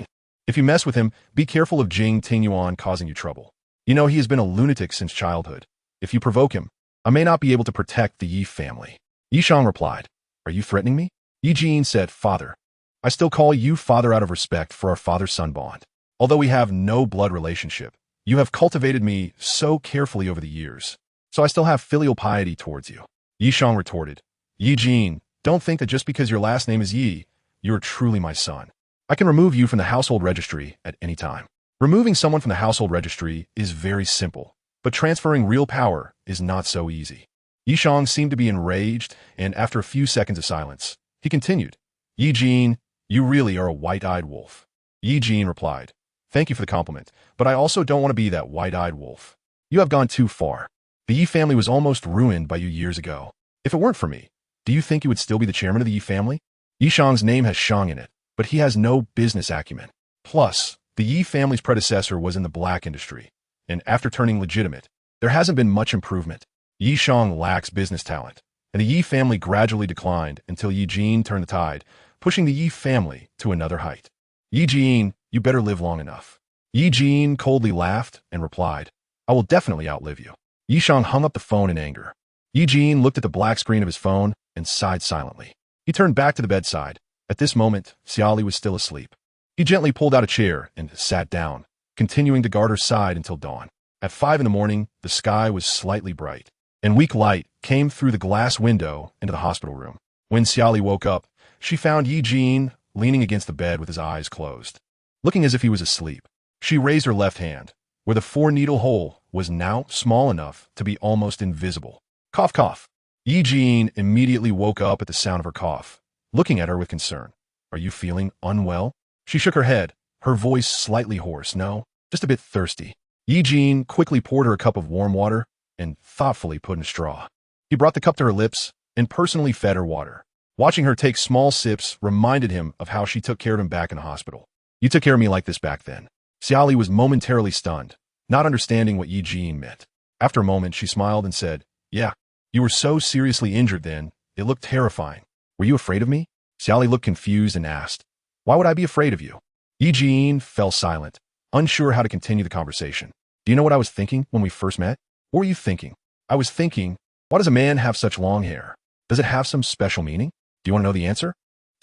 If you mess with him, be careful of Jing Tingyuan causing you trouble. You know he has been a lunatic since childhood. If you provoke him, I may not be able to protect the Yi family." Yi Shang replied, "Are you threatening me?" Yi Jin said, "Father, I still call you father out of respect for our father-son bond. Although we have no blood relationship, you have cultivated me so carefully over the years, so I still have filial piety towards you." Yi Shang retorted, "Yi Jin, Don't think that just because your last name is Yi, you are truly my son. I can remove you from the household registry at any time. Removing someone from the household registry is very simple, but transferring real power is not so easy. Yishang seemed to be enraged, and after a few seconds of silence, he continued, Yi Jin, you really are a white-eyed wolf. Yi Jin replied, thank you for the compliment, but I also don't want to be that white-eyed wolf. You have gone too far. The Yi family was almost ruined by you years ago. If it weren't for me, do you think you would still be the chairman of the Yi family? Yishang's name has Shang in it, but he has no business acumen. Plus, the Yi family's predecessor was in the black industry, and after turning legitimate, there hasn't been much improvement. Yishang lacks business talent, and the Yi family gradually declined until Yi Jin turned the tide, pushing the Yi family to another height. Yi Jin, you better live long enough. Yi Jin coldly laughed and replied, I will definitely outlive you. Yishang hung up the phone in anger. Yi Jin looked at the black screen of his phone and sighed silently. He turned back to the bedside. At this moment, Xia Li was still asleep. He gently pulled out a chair and sat down, continuing to guard her side until dawn. At 5 in the morning, the sky was slightly bright, and weak light came through the glass window into the hospital room. When Xia Li woke up, she found Yi Jin leaning against the bed with his eyes closed, looking as if he was asleep. She raised her left hand, where the 4-needle hole was now small enough to be almost invisible. Cough, cough. Yi Jin immediately woke up at the sound of her cough, looking at her with concern. Are you feeling unwell? She shook her head, her voice slightly hoarse. No, just a bit thirsty. Yi Jin quickly poured her a cup of warm water and thoughtfully put in a straw. He brought the cup to her lips and personally fed her water. Watching her take small sips reminded him of how she took care of him back in the hospital. You took care of me like this back then. Xia Li was momentarily stunned, not understanding what Yi Jin meant. After a moment, she smiled and said, yeah, you were so seriously injured then, it looked terrifying. Were you afraid of me? Xia Li looked confused and asked, why would I be afraid of you? Yi Jin fell silent, unsure how to continue the conversation. Do you know what I was thinking when we first met? What were you thinking? I was thinking, why does a man have such long hair? Does it have some special meaning? Do you want to know the answer?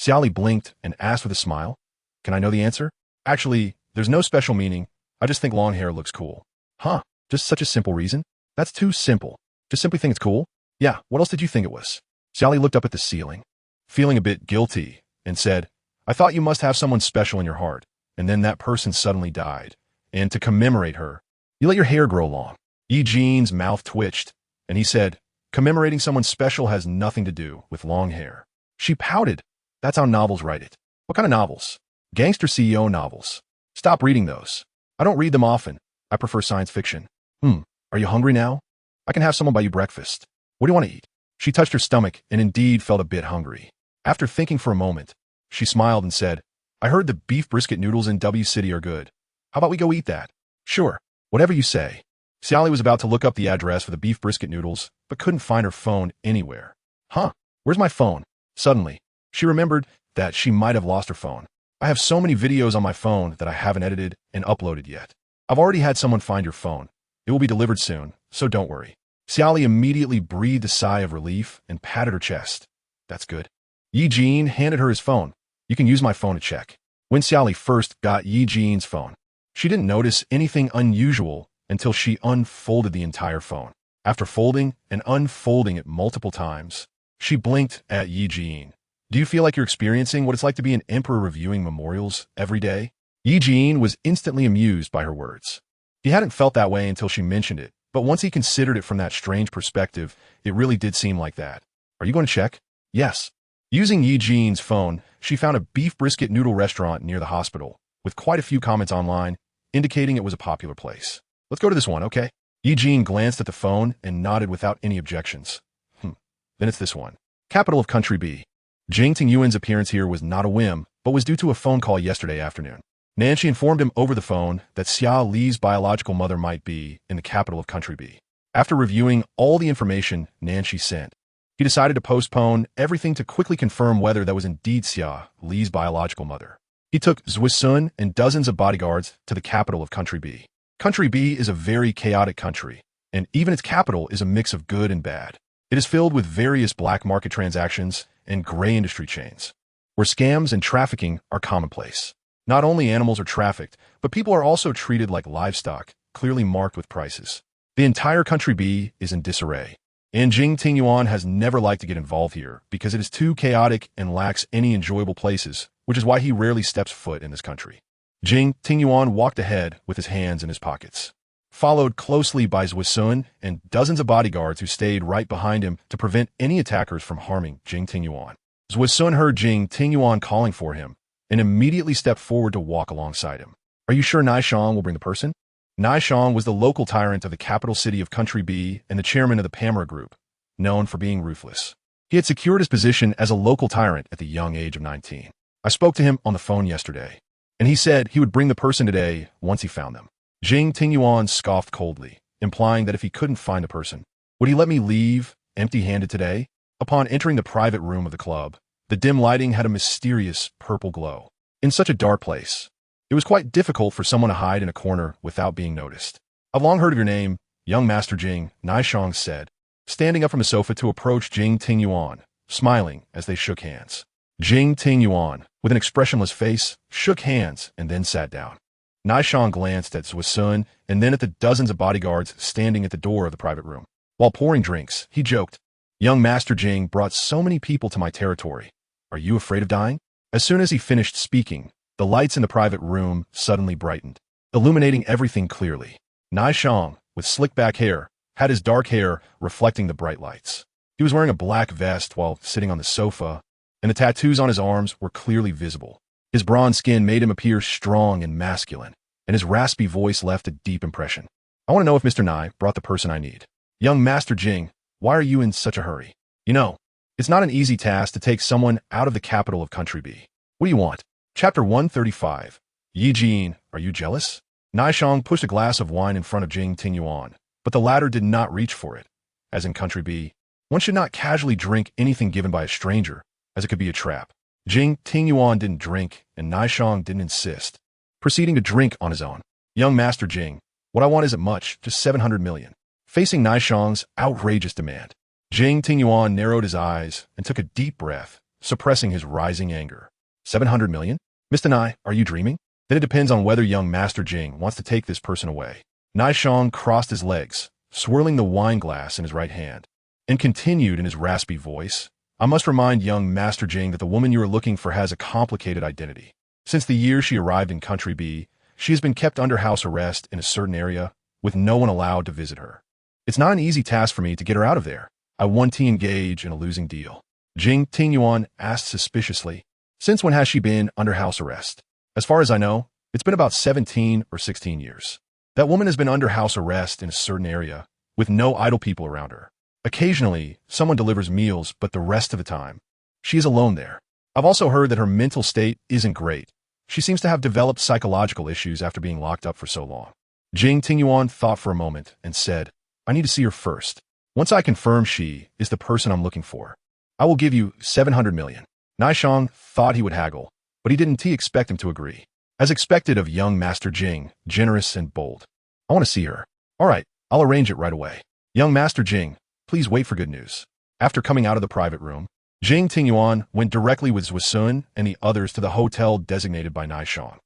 Xia Li blinked and asked with a smile, can I know the answer? Actually, there's no special meaning. I just think long hair looks cool. Huh, just such a simple reason? That's too simple. Just simply think it's cool? Yeah, what else did you think it was? Xia Li looked up at the ceiling, feeling a bit guilty, and said, I thought you must have someone special in your heart, and then that person suddenly died. And to commemorate her, you let your hair grow long. Yi Jin's mouth twitched, and he said, commemorating someone special has nothing to do with long hair. She pouted. That's how novels write it. What kind of novels? Gangster CEO novels. Stop reading those. I don't read them often. I prefer science fiction. Are you hungry now? I can have someone buy you breakfast. What do you want to eat? She touched her stomach and indeed felt a bit hungry. After thinking for a moment, she smiled and said, I heard the beef brisket noodles in W City are good. How about we go eat that? Sure, whatever you say. Xia Li was about to look up the address for the beef brisket noodles, but couldn't find her phone anywhere. Huh, where's my phone? Suddenly, she remembered that she might have lost her phone. I have so many videos on my phone that I haven't edited and uploaded yet. I've already had someone find your phone. It will be delivered soon, so don't worry. Xia Li immediately breathed a sigh of relief and patted her chest. That's good. Yi Jin handed her his phone. You can use my phone to check. When Xia Li first got Yi Jin's phone, she didn't notice anything unusual until she unfolded the entire phone. After folding and unfolding it multiple times, she blinked at Yi Jin. Do you feel like you're experiencing what it's like to be an emperor reviewing memorials every day? Yi Jin was instantly amused by her words. He hadn't felt that way until she mentioned it, but once he considered it from that strange perspective, it really did seem like that. Are you going to check? Yes. Using Yi Jin's phone, she found a beef brisket noodle restaurant near the hospital, with quite a few comments online, indicating it was a popular place. Let's go to this one, okay? Yi Jin glanced at the phone and nodded without any objections. Then it's this one. Capital of Country B. Jing Tingyuan's appearance here was not a whim, but was due to a phone call yesterday afternoon. Nancy informed him over the phone that Xia Li's biological mother might be in the capital of Country B. After reviewing all the information Nancy sent, he decided to postpone everything to quickly confirm whether that was indeed Xia Li's biological mother. He took Zui Sun and dozens of bodyguards to the capital of Country B. Country B is a very chaotic country, and even its capital is a mix of good and bad. It is filled with various black market transactions and gray industry chains, where scams and trafficking are commonplace. Not only animals are trafficked, but people are also treated like livestock, clearly marked with prices. The entire Country B is in disarray. and Jing Tingyuan has never liked to get involved here because it is too chaotic and lacks any enjoyable places, which is why he rarely steps foot in this country. Jing Tingyuan walked ahead with his hands in his pockets, followed closely by Zhuo Sun and dozens of bodyguards who stayed right behind him to prevent any attackers from harming Jing Tingyuan. Zhuo Sun heard Jing Tingyuan calling for him and immediately stepped forward to walk alongside him. Are you sure Nai Shang will bring the person? Nai Shang was the local tyrant of the capital city of Country B and the chairman of the Pamara Group, known for being ruthless. He had secured his position as a local tyrant at the young age of 19. I spoke to him on the phone yesterday, and he said he would bring the person today once he found them. Jing Tingyuan scoffed coldly, implying that if he couldn't find the person, would he let me leave empty-handed today? Upon entering the private room of the club, the dim lighting had a mysterious purple glow. In such a dark place, it was quite difficult for someone to hide in a corner without being noticed. I've long heard of your name, young Master Jing, Nai Shang said, standing up from the sofa to approach Jing Tingyuan, smiling as they shook hands. Jing Tingyuan, with an expressionless face, shook hands and then sat down. Nai Shang glanced at Zhuo Sun and then at the dozens of bodyguards standing at the door of the private room. While pouring drinks, he joked, Young Master Jing brought so many people to my territory. Are you afraid of dying? As soon as he finished speaking, the lights in the private room suddenly brightened, illuminating everything clearly. Nai Shang, with slick back hair, had his dark hair reflecting the bright lights. He was wearing a black vest while sitting on the sofa, and the tattoos on his arms were clearly visible. His bronze skin made him appear strong and masculine, and his raspy voice left a deep impression. I want to know if Mr. Nai brought the person I need. Young Master Jing, why are you in such a hurry? You know, it's not an easy task to take someone out of the capital of Country B. What do you want? Chapter 135. Yi Jin, are you jealous? Nai Shang pushed a glass of wine in front of Jing Tingyuan, but the latter did not reach for it. As in Country B, one should not casually drink anything given by a stranger, as it could be a trap. Jing Tingyuan didn't drink, and Nai Shang didn't insist, proceeding to drink on his own. Young Master Jing, what I want isn't much, just 700 million. Facing Nai Shang's outrageous demand, Jing Tingyuan narrowed his eyes and took a deep breath, suppressing his rising anger. 700 million? Mr. Nai, are you dreaming? Then it depends on whether young Master Jing wants to take this person away. Nai Shang crossed his legs, swirling the wine glass in his right hand, and continued in his raspy voice, I must remind young Master Jing that the woman you are looking for has a complicated identity. Since the year she arrived in Country B, she has been kept under house arrest in a certain area, with no one allowed to visit her. It's not an easy task for me to get her out of there. I want to engage in a losing deal. Jing Tingyuan asked suspiciously, since when has she been under house arrest? As far as I know, it's been about 17 or 16 years. That woman has been under house arrest in a certain area, with no idle people around her. Occasionally, someone delivers meals, but the rest of the time, she is alone there. I've also heard that her mental state isn't great. She seems to have developed psychological issues after being locked up for so long. Jing Tingyuan thought for a moment and said, I need to see her first. Once I confirm she is the person I'm looking for, I will give you 700 million. Nai Shang thought he would haggle, but he didn't expect him to agree. As expected of young Master Jing, generous and bold. I want to see her. All right, I'll arrange it right away. Young Master Jing, please wait for good news. After coming out of the private room, Jing Tingyuan went directly with Zhuo Sun and the others to the hotel designated by Nai Shang.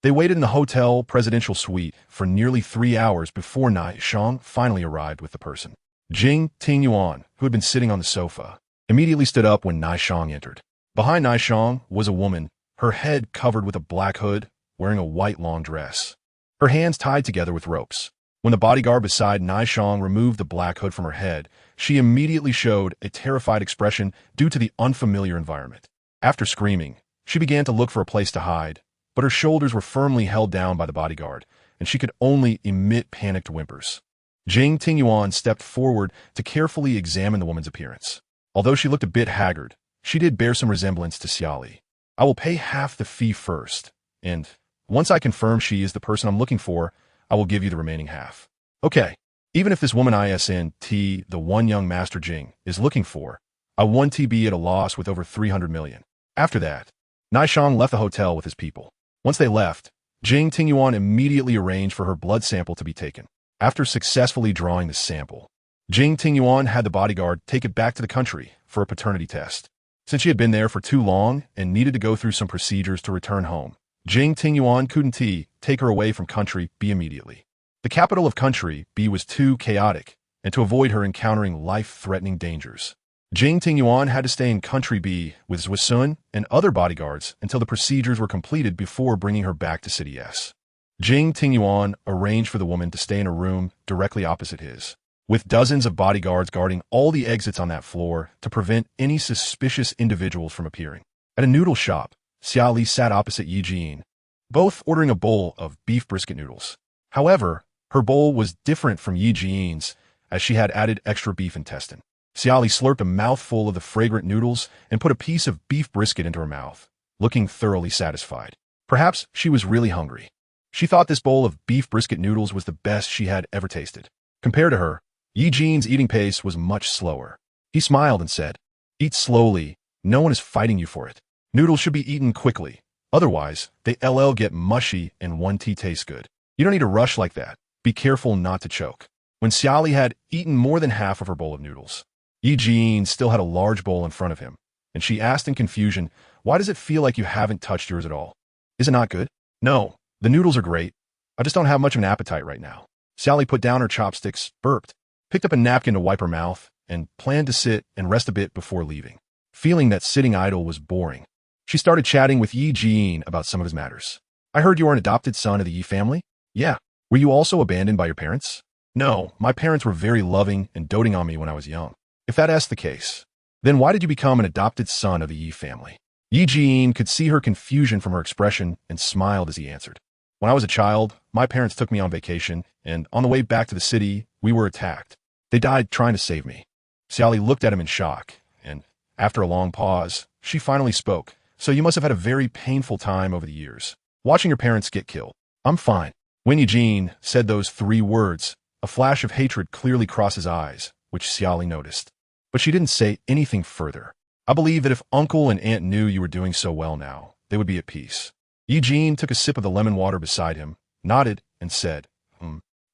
They waited in the hotel presidential suite for nearly 3 hours before Nai Shang finally arrived with the person. Jing Tingyuan, who had been sitting on the sofa, immediately stood up when Nai Shang entered. Behind Nai Shang was a woman, her head covered with a black hood, wearing a white long dress, her hands tied together with ropes. When the bodyguard beside Nai Shang removed the black hood from her head, she immediately showed a terrified expression due to the unfamiliar environment. After screaming, she began to look for a place to hide, but her shoulders were firmly held down by the bodyguard, and she could only emit panicked whimpers. Jing Tingyuan stepped forward to carefully examine the woman's appearance. Although she looked a bit haggard, she did bear some resemblance to Xia Li. I will pay half the fee first, and once I confirm she is the person I'm looking for, I will give you the remaining half. Okay, even if this woman isn't the one young Master Jing is looking for, I want to be at a loss with over 300 million. After that, Nai Shang left the hotel with his people. Once they left, Jing Tingyuan immediately arranged for her blood sample to be taken. After successfully drawing the sample, Jing Tingyuan had the bodyguard take it back to the country for a paternity test. Since she had been there for too long and needed to go through some procedures to return home, Jing Tingyuan couldn't take her away from Country B immediately. The capital of Country B was too chaotic, and to avoid her encountering life-threatening dangers. Jing Tingyuan had to stay in Country B with Zhui Sun and other bodyguards until the procedures were completed before bringing her back to City S. Jing Tingyuan arranged for the woman to stay in a room directly opposite his, with dozens of bodyguards guarding all the exits on that floor to prevent any suspicious individuals from appearing. At a noodle shop, Xia Li sat opposite Yi Jin, both ordering a bowl of beef brisket noodles. However, her bowl was different from Yi Jin's, as she had added extra beef intestine. Xia Li slurped a mouthful of the fragrant noodles and put a piece of beef brisket into her mouth, looking thoroughly satisfied. Perhaps she was really hungry. She thought this bowl of beef brisket noodles was the best she had ever tasted. Compared to her, Yi Jin's eating pace was much slower. He smiled and said, "Eat slowly, no one is fighting you for it. Noodles should be eaten quickly, otherwise they get mushy and one tea tastes good. You don't need to rush like that. Be careful not to choke." When Xia Li had eaten more than half of her bowl of noodles, Yi Jin still had a large bowl in front of him, and she asked in confusion, "Why does it feel like you haven't touched yours at all? Is it not good?" "No, the noodles are great. I just don't have much of an appetite right now." Xia Li put down her chopsticks, burped, picked up a napkin to wipe her mouth, and planned to sit and rest a bit before leaving. Feeling that sitting idle was boring, she started chatting with Yi Jin about some of his matters. "I heard you are an adopted son of the Yi family?" "Yeah. Were you also abandoned by your parents?" "No, my parents were very loving and doting on me when I was young." "If that's the case, then why did you become an adopted son of the Yi family?" Yi Jin could see her confusion from her expression and smiled as he answered. "When I was a child, my parents took me on vacation, and on the way back to the city, we were attacked. They died trying to save me." Xia Li looked at him in shock, and after a long pause, she finally spoke. "So you must have had a very painful time over the years, watching your parents get killed." "I'm fine." When Yi Jin said those 3 words, a flash of hatred clearly crossed his eyes, which Xia Li noticed. But she didn't say anything further. "I believe that if uncle and aunt knew you were doing so well now, they would be at peace." Yi Jin took a sip of the lemon water beside him, nodded, and said,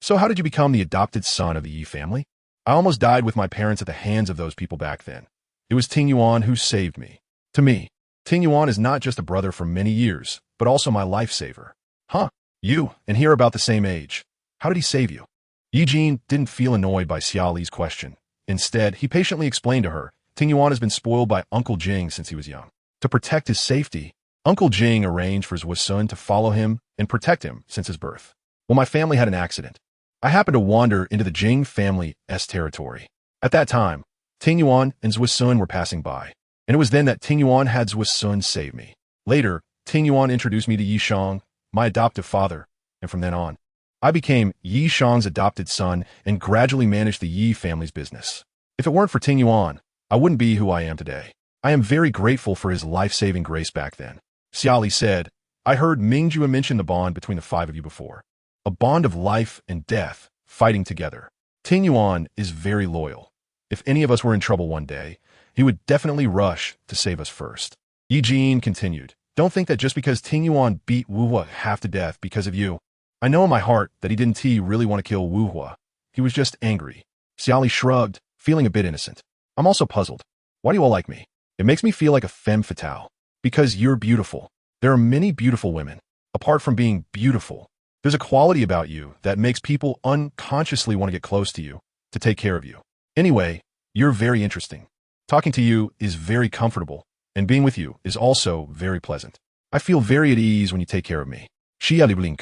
"So how did you become the adopted son of the Yi family?" "I almost died with my parents at the hands of those people back then. It was Ting Yuan who saved me." "To me, Ting Yuan is not just a brother for many years, but also my lifesaver." "Huh? You and he are about the same age. How did he save you?" Yi Jin didn't feel annoyed by Xia Li's question. Instead, he patiently explained to her, Ting Yuan has been spoiled by Uncle Jing since he was young. To protect his safety, Uncle Jing arranged for Zhui Sun to follow him and protect him since his birth. Well, my family had an accident. I happened to wander into the Jing family's territory. At that time, Ting Yuan and Zhui Sun were passing by, and it was then that Ting Yuan had Zhui Sun save me. Later, Ting Yuan introduced me to Yi Shang, my adoptive father, and from then on, I became Yi Shang's adopted son and gradually managed the Yi family's business. If it weren't for Ting Yuan, I wouldn't be who I am today. I am very grateful for his life-saving grace back then." Xia Li said, "I heard Mingjue mention the bond between the 5 of you before. A bond of life and death, fighting together. Ting Yuan is very loyal. If any of us were in trouble one day, he would definitely rush to save us first." Yi Jin continued, "Don't think that just because Ting Yuan beat Wu Hua half to death because of you. I know in my heart that he didn't really want to kill Wu Hua. He was just angry." Xia Li shrugged, feeling a bit innocent. "I'm also puzzled. Why do you all like me? It makes me feel like a femme fatale. Because you're beautiful. There are many beautiful women. Apart from being beautiful, there's a quality about you that makes people unconsciously want to get close to you, to take care of you. Anyway, you're very interesting. Talking to you is very comfortable, and being with you is also very pleasant. I feel very at ease when you take care of me. Xia Li.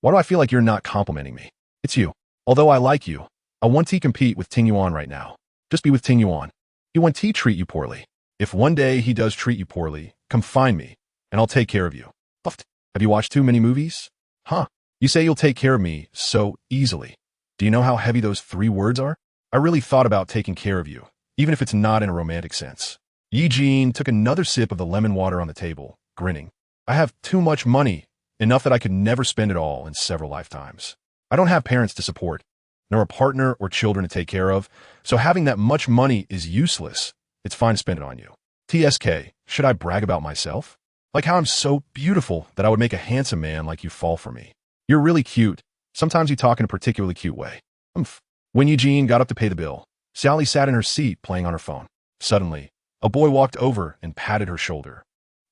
Why do I feel like you're not complimenting me? It's you. Although I like you, I want to compete with Ting Yuan right now. Just be with Ting Yuan. He won't treat you poorly. If one day he does treat you poorly, come find me, and I'll take care of you." "Have you watched too many movies?" "Huh? You say you'll take care of me so easily. Do you know how heavy those 3 words are? I really thought about taking care of you, even if it's not in a romantic sense." Yi Jin took another sip of the lemon water on the table, grinning. "I have too much money, enough that I could never spend it all in several lifetimes. I don't have parents to support, nor a partner or children to take care of, so having that much money is useless. It's fine to spend it on you. TSK, should I brag about myself? Like how I'm so beautiful that I would make a handsome man like you fall for me. You're really cute. Sometimes you talk in a particularly cute way." When Yi Jin got up to pay the bill, Xia Li sat in her seat playing on her phone. Suddenly, a boy walked over and patted her shoulder,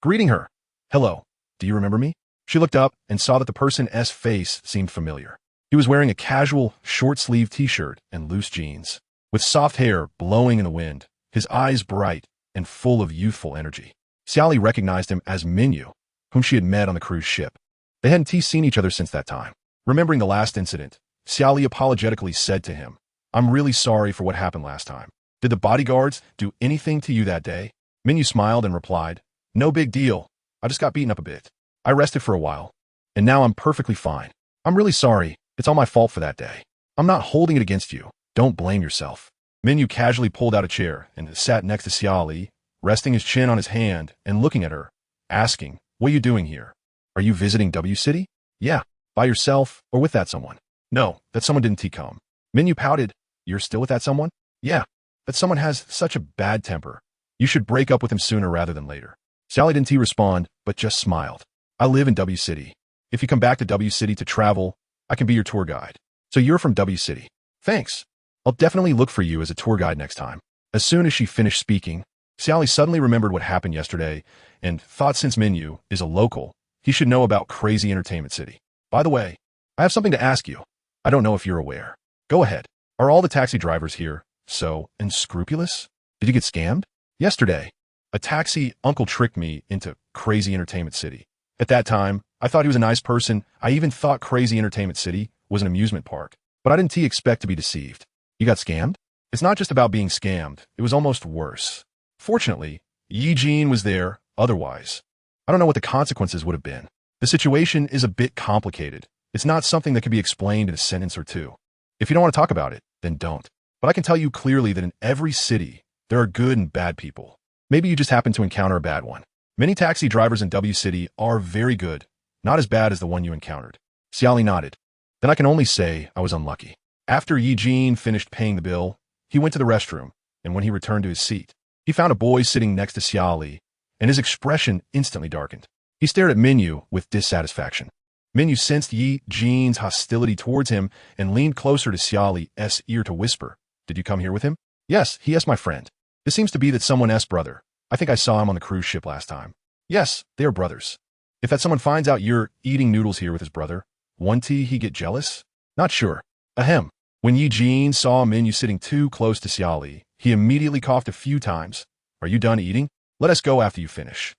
greeting her. "Hello, do you remember me?" She looked up and saw that the person's face seemed familiar. He was wearing a casual, short-sleeved t-shirt and loose jeans. With soft hair blowing in the wind, his eyes bright and full of youthful energy. Xia Li recognized him as Minyu, whom she had met on the cruise ship. They hadn't seen each other since that time. Remembering the last incident, Xia Li apologetically said to him, "I'm really sorry for what happened last time. Did the bodyguards do anything to you that day?" Minyu smiled and replied, "No big deal. I just got beaten up a bit. I rested for a while, and now I'm perfectly fine. I'm really sorry. It's all my fault for that day. I'm not holding it against you. Don't blame yourself." Minyu casually pulled out a chair and sat next to Xia Li, resting his chin on his hand and looking at her, asking, "What are you doing here? Are you visiting W City?" "Yeah. By yourself or with that someone?" "No, that someone didn't come." Minyu pouted, "You're still with that someone?" "Yeah. That someone has such a bad temper. You should break up with him sooner rather than later." Xia Li didn't respond, but just smiled. "I live in W City. If you come back to W City to travel, I can be your tour guide." "So you're from W City?" "Thanks. I'll definitely look for you as a tour guide next time." As soon as she finished speaking, Xia Li suddenly remembered what happened yesterday and thought since Minyu is a local, he should know about Crazy Entertainment City. "By the way, I have something to ask you. I don't know if you're aware." "Go ahead. Are all the taxi drivers here so unscrupulous? Did you get scammed?" "Yesterday, a taxi uncle tricked me into Crazy Entertainment City. At that time, I thought he was a nice person. I even thought Crazy Entertainment City was an amusement park, but I didn't expect to be deceived." "You got scammed?" "It's not just about being scammed. It was almost worse. Fortunately, Yi Jin was there. Otherwise, I don't know what the consequences would have been. The situation is a bit complicated. It's not something that can be explained in a sentence or two. If you don't want to talk about it, then don't. But I can tell you clearly that in every city, there are good and bad people. Maybe you just happen to encounter a bad one. Many taxi drivers in W City are very good, not as bad as the one you encountered." Xia Li nodded. "Then I can only say I was unlucky." After Yi Jin finished paying the bill, he went to the restroom, and when he returned to his seat, he found a boy sitting next to Xia Li, and his expression instantly darkened. He stared at Minyu with dissatisfaction. Minyu sensed Yi Jin's hostility towards him and leaned closer to Xia Li's ear to whisper, "Did you come here with him?" "Yes, he is my friend. This seems to be that someone's brother. I think I saw him on the cruise ship last time." "Yes, they are brothers. If that someone finds out you're eating noodles here with his brother, won't he get jealous?" "Not sure." Ahem. When Yi Jin saw Minyu sitting too close to Xia Li, he immediately coughed a few times. "Are you done eating? Let us go after you finish."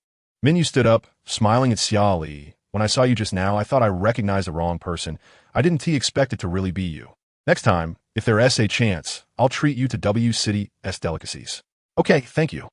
Minyu stood up, smiling at Xia Li. "When I saw you just now, I thought I recognized the wrong person. I didn't expect it to really be you. Next time, if there is a chance, I'll treat you to W City's delicacies." "Okay, thank you."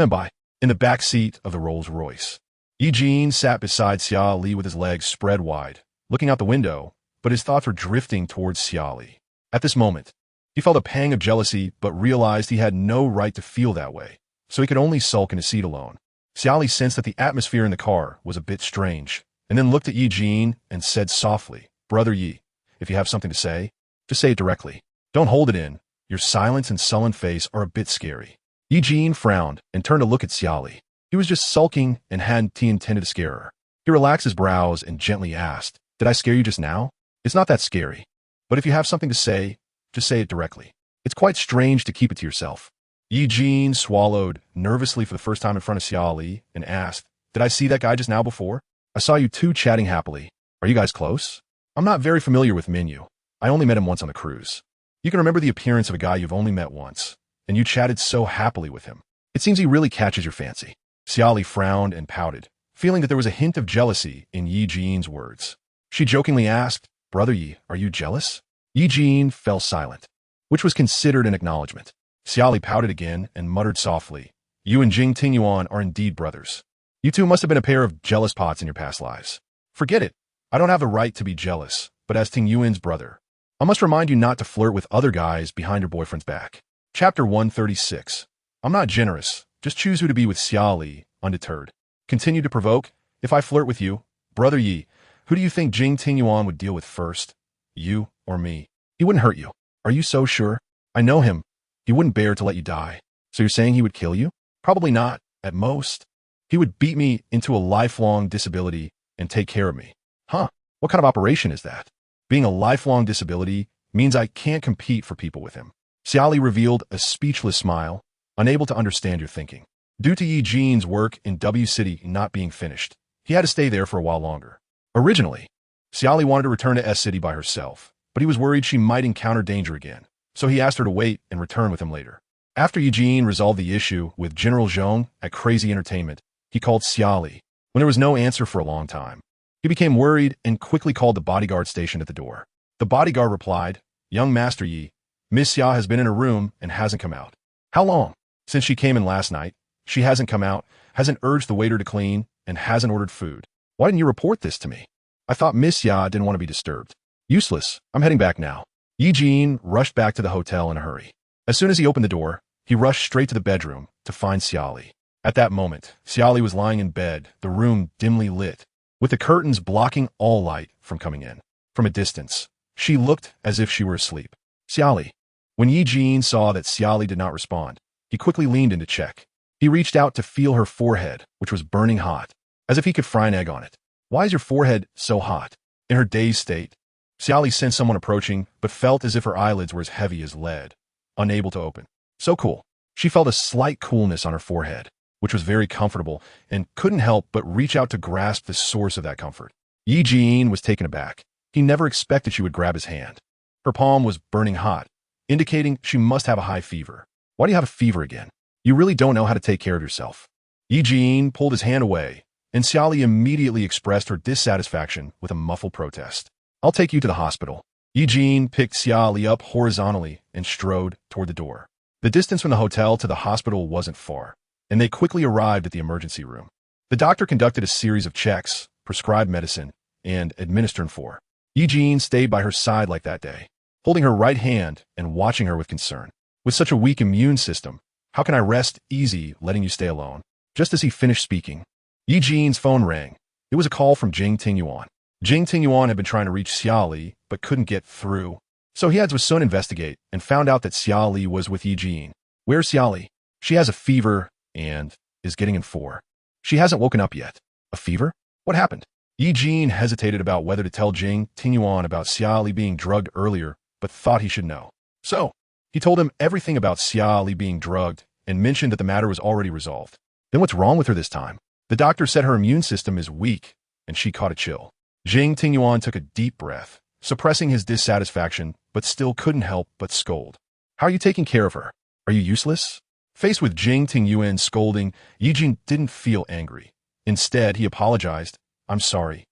Bye. In the back seat of the Rolls-Royce, Yi Jin sat beside Xia Li with his legs spread wide, looking out the window, but his thoughts were drifting towards Xia Li. At this moment, he felt a pang of jealousy but realized he had no right to feel that way, so he could only sulk in his seat alone. Xia Li sensed that the atmosphere in the car was a bit strange, and then looked at Yi Jin and said softly, "Brother Yi, if you have something to say, just say it directly. Don't hold it in. Your silence and sullen face are a bit scary." Yi Jin frowned and turned to look at Xia Li. He was just sulking and hadn't intended to scare her. He relaxed his brows and gently asked, "Did I scare you just now?" "It's not that scary. But if you have something to say, just say it directly. It's quite strange to keep it to yourself." Yi Jin swallowed nervously for the first time in front of Xia Li and asked, "Did I see that guy just now before? I saw you two chatting happily. Are you guys close?" "I'm not very familiar with Minyu. I only met him once on the cruise." "You can remember the appearance of a guy you've only met once, and you chatted so happily with him. It seems he really catches your fancy." Xia Li frowned and pouted, feeling that there was a hint of jealousy in Yi Jin's words. She jokingly asked, "Brother Yi, are you jealous?" Yi Jin fell silent, which was considered an acknowledgement. Xia Li pouted again and muttered softly, "You and Jing Tingyuan are indeed brothers. You two must have been a pair of jealous pots in your past lives." "Forget it. I don't have the right to be jealous, but as Tingyuan's brother, I must remind you not to flirt with other guys behind your boyfriend's back." Chapter 136. "I'm not generous. Just choose who to be with." Xia Li, undeterred, continue to provoke. "If I flirt with you, Brother Yi, who do you think Jing Tingyuan would deal with first? You or me? He wouldn't hurt you." "Are you so sure?" "I know him. He wouldn't bear to let you die." "So you're saying he would kill you?" "Probably not. At most, he would beat me into a lifelong disability and take care of me." "Huh. What kind of operation is that?" "Being a lifelong disability means I can't compete for people with him." Xia Li revealed a speechless smile, unable to understand your thinking. Due to Yi Jin's work in W City not being finished, he had to stay there for a while longer. Originally, Xia Li wanted to return to S City by herself, but he was worried she might encounter danger again, so he asked her to wait and return with him later. After Eugene resolved the issue with General Zhong at Crazy Entertainment, he called Xia Li. When there was no answer for a long time, he became worried and quickly called the bodyguard stationed at the door. The bodyguard replied, "Young Master Yi, Miss Xia has been in her room and hasn't come out." "How long?" "Since she came in last night. She hasn't come out, hasn't urged the waiter to clean, and hasn't ordered food." "Why didn't you report this to me?" "I thought Miss Xia didn't want to be disturbed." "Useless. I'm heading back now." Eugene rushed back to the hotel in a hurry. As soon as he opened the door, he rushed straight to the bedroom to find Xia Li. At that moment, Xia Li was lying in bed, the room dimly lit, with the curtains blocking all light from coming in. From a distance, she looked as if she were asleep. "Xia Li." When Eugene saw that Xia Li did not respond, he quickly leaned in to check. He reached out to feel her forehead, which was burning hot, as if he could fry an egg on it. "Why is your forehead so hot?" In her dazed state, Xia Li sensed someone approaching, but felt as if her eyelids were as heavy as lead, unable to open. So cool. She felt a slight coolness on her forehead, which was very comfortable, and couldn't help but reach out to grasp the source of that comfort. Eugene was taken aback. He never expected she would grab his hand. Her palm was burning hot, indicating she must have a high fever. "Why do you have a fever again? You really don't know how to take care of yourself." Eugene pulled his hand away, and Xia Li immediately expressed her dissatisfaction with a muffled protest. "I'll take you to the hospital." Eugene picked Xia Li up horizontally and strode toward the door. The distance from the hotel to the hospital wasn't far, and they quickly arrived at the emergency room. The doctor conducted a series of checks, prescribed medicine, and administered for. Eugene stayed by her side like that day, holding her right hand and watching her with concern. "With such a weak immune system, how can I rest easy letting you stay alone?" Just as he finished speaking, Eugene's phone rang. It was a call from Jing Tingyuan. Jing Tingyuan had been trying to reach Xia Li, but couldn't get through. So he had to soon investigate and found out that Xia Li was with Eugene. "Where's Xia Li?" "She has a fever and is getting in 4. She hasn't woken up yet." "A fever? What happened?" Eugene hesitated about whether to tell Jing Tingyuan about Xia Li being drugged earlier, but thought he should know. So, he told him everything about Xia Li being drugged and mentioned that the matter was already resolved. "Then what's wrong with her this time?" "The doctor said her immune system is weak," and she caught a chill. Jing Tingyuan took a deep breath, suppressing his dissatisfaction, but still couldn't help but scold. "How are you taking care of her? Are you useless?" Faced with Jing Tingyuan's scolding, Eugene didn't feel angry. Instead, he apologized. "I'm sorry.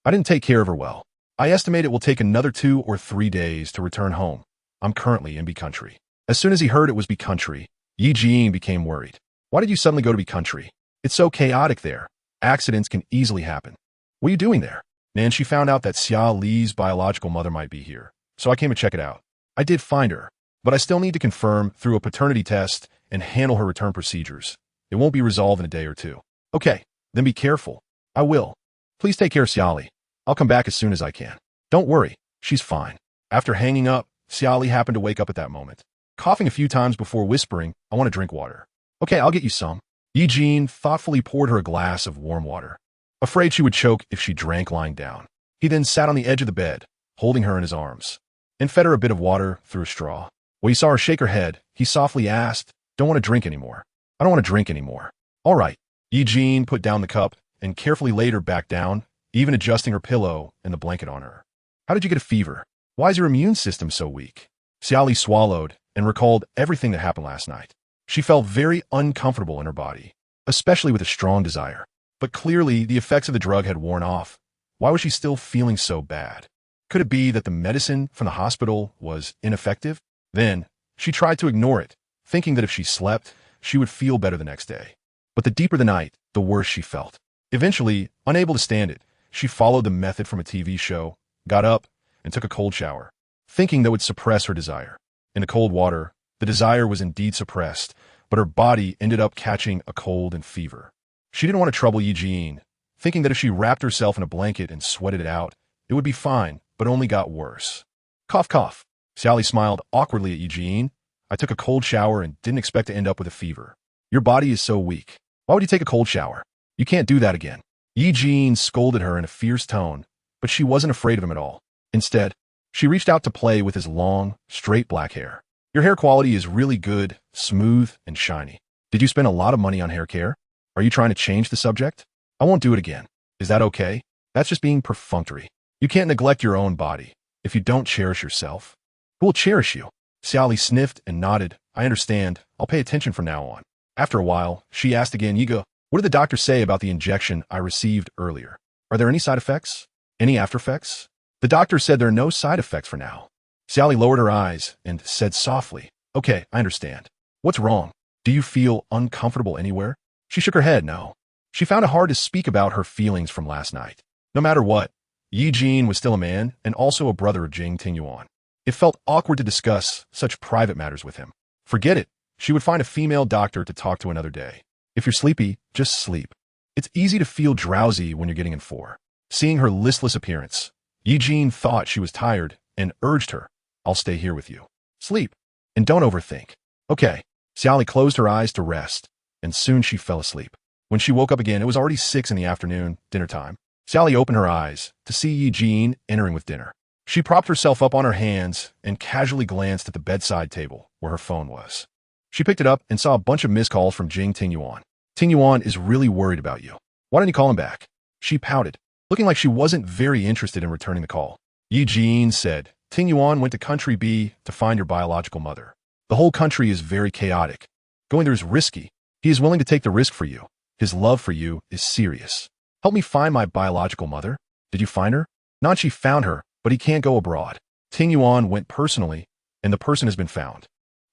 I didn't take care of her well. I estimate it will take another 2 or 3 days to return home. I'm currently in B country." As soon as he heard it was B country, Eugene became worried. "Why did you suddenly go to B country? It's so chaotic there. Accidents can easily happen." "What are you doing there?" "And she found out that Xia Li's biological mother might be here, so I came to check it out. I did find her, but I still need to confirm through a paternity test and handle her return procedures. It won't be resolved in a day or 2. "Okay, then be careful." "I will. Please take care of Xia Li. I'll come back as soon as I can." "Don't worry, she's fine." After hanging up, Xia Li happened to wake up at that moment, coughing a few times before whispering, "I want to drink water." "Okay, I'll get you some." Eugene thoughtfully poured her a glass of warm water, afraid she would choke if she drank lying down. He then sat on the edge of the bed, holding her in his arms, and fed her a bit of water through a straw. When he saw her shake her head, he softly asked, "Don't want to drink anymore." "I don't want to drink anymore." "All right." Eugene put down the cup and carefully laid her back down, even adjusting her pillow and the blanket on her. "How did you get a fever? Why is your immune system so weak?" Xia Li swallowed and recalled everything that happened last night. She felt very uncomfortable in her body, especially with a strong desire. But clearly, the effects of the drug had worn off. Why was she still feeling so bad? Could it be that the medicine from the hospital was ineffective? Then, she tried to ignore it, thinking that if she slept, she would feel better the next day. But the deeper the night, the worse she felt. Eventually, unable to stand it, she followed the method from a TV show, got up, and took a cold shower, thinking that would suppress her desire. In the cold water, the desire was indeed suppressed, but her body ended up catching a cold and fever. She didn't want to trouble Eugene, thinking that if she wrapped herself in a blanket and sweated it out, it would be fine, but only got worse. Cough, cough. Xia Li smiled awkwardly at Eugene. "I took a cold shower and didn't expect to end up with a fever. Your body is so weak. Why would you take a cold shower? You can't do that again." Eugene scolded her in a fierce tone, but she wasn't afraid of him at all. Instead, she reached out to play with his long, straight black hair. "Your hair quality is really good, smooth, and shiny. Did you spend a lot of money on hair care? Are you trying to change the subject? I won't do it again. Is that okay? That's just being perfunctory. You can't neglect your own body. If you don't cherish yourself, who will cherish you? Xia Li sniffed and nodded. I understand. I'll pay attention from now on. After a while, she asked again, Yiga, what did the doctor say about the injection I received earlier? Are there any side effects? Any after effects? The doctor said there are no side effects for now. Xia Li lowered her eyes and said softly, okay, I understand. What's wrong? Do you feel uncomfortable anywhere? She shook her head, no. She found it hard to speak about her feelings from last night. No matter what, Yi Jin was still a man and also a brother of Jing Tingyuan. It felt awkward to discuss such private matters with him. Forget it. She would find a female doctor to talk to another day. If you're sleepy, just sleep. It's easy to feel drowsy when you're getting in for. Seeing her listless appearance, Yi Jin thought she was tired and urged her, I'll stay here with you. Sleep. And don't overthink. Okay. Xia Li closed her eyes to rest, and soon she fell asleep. When she woke up again, it was already 6 in the afternoon, dinner time. Xia Li opened her eyes to see Yi Jin entering with dinner. She propped herself up on her hands and casually glanced at the bedside table where her phone was. She picked it up and saw a bunch of missed calls from Jing Tingyuan. Tingyuan is really worried about you. Why don't you call him back? She pouted, looking like she wasn't very interested in returning the call. Yi Jin said, Tingyuan went to Country B to find your biological mother. The whole country is very chaotic. Going there is risky. He is willing to take the risk for you. His love for you is serious. Help me find my biological mother. Did you find her? Nanchi found her, but he can't go abroad. Tingyuan went personally, and the person has been found.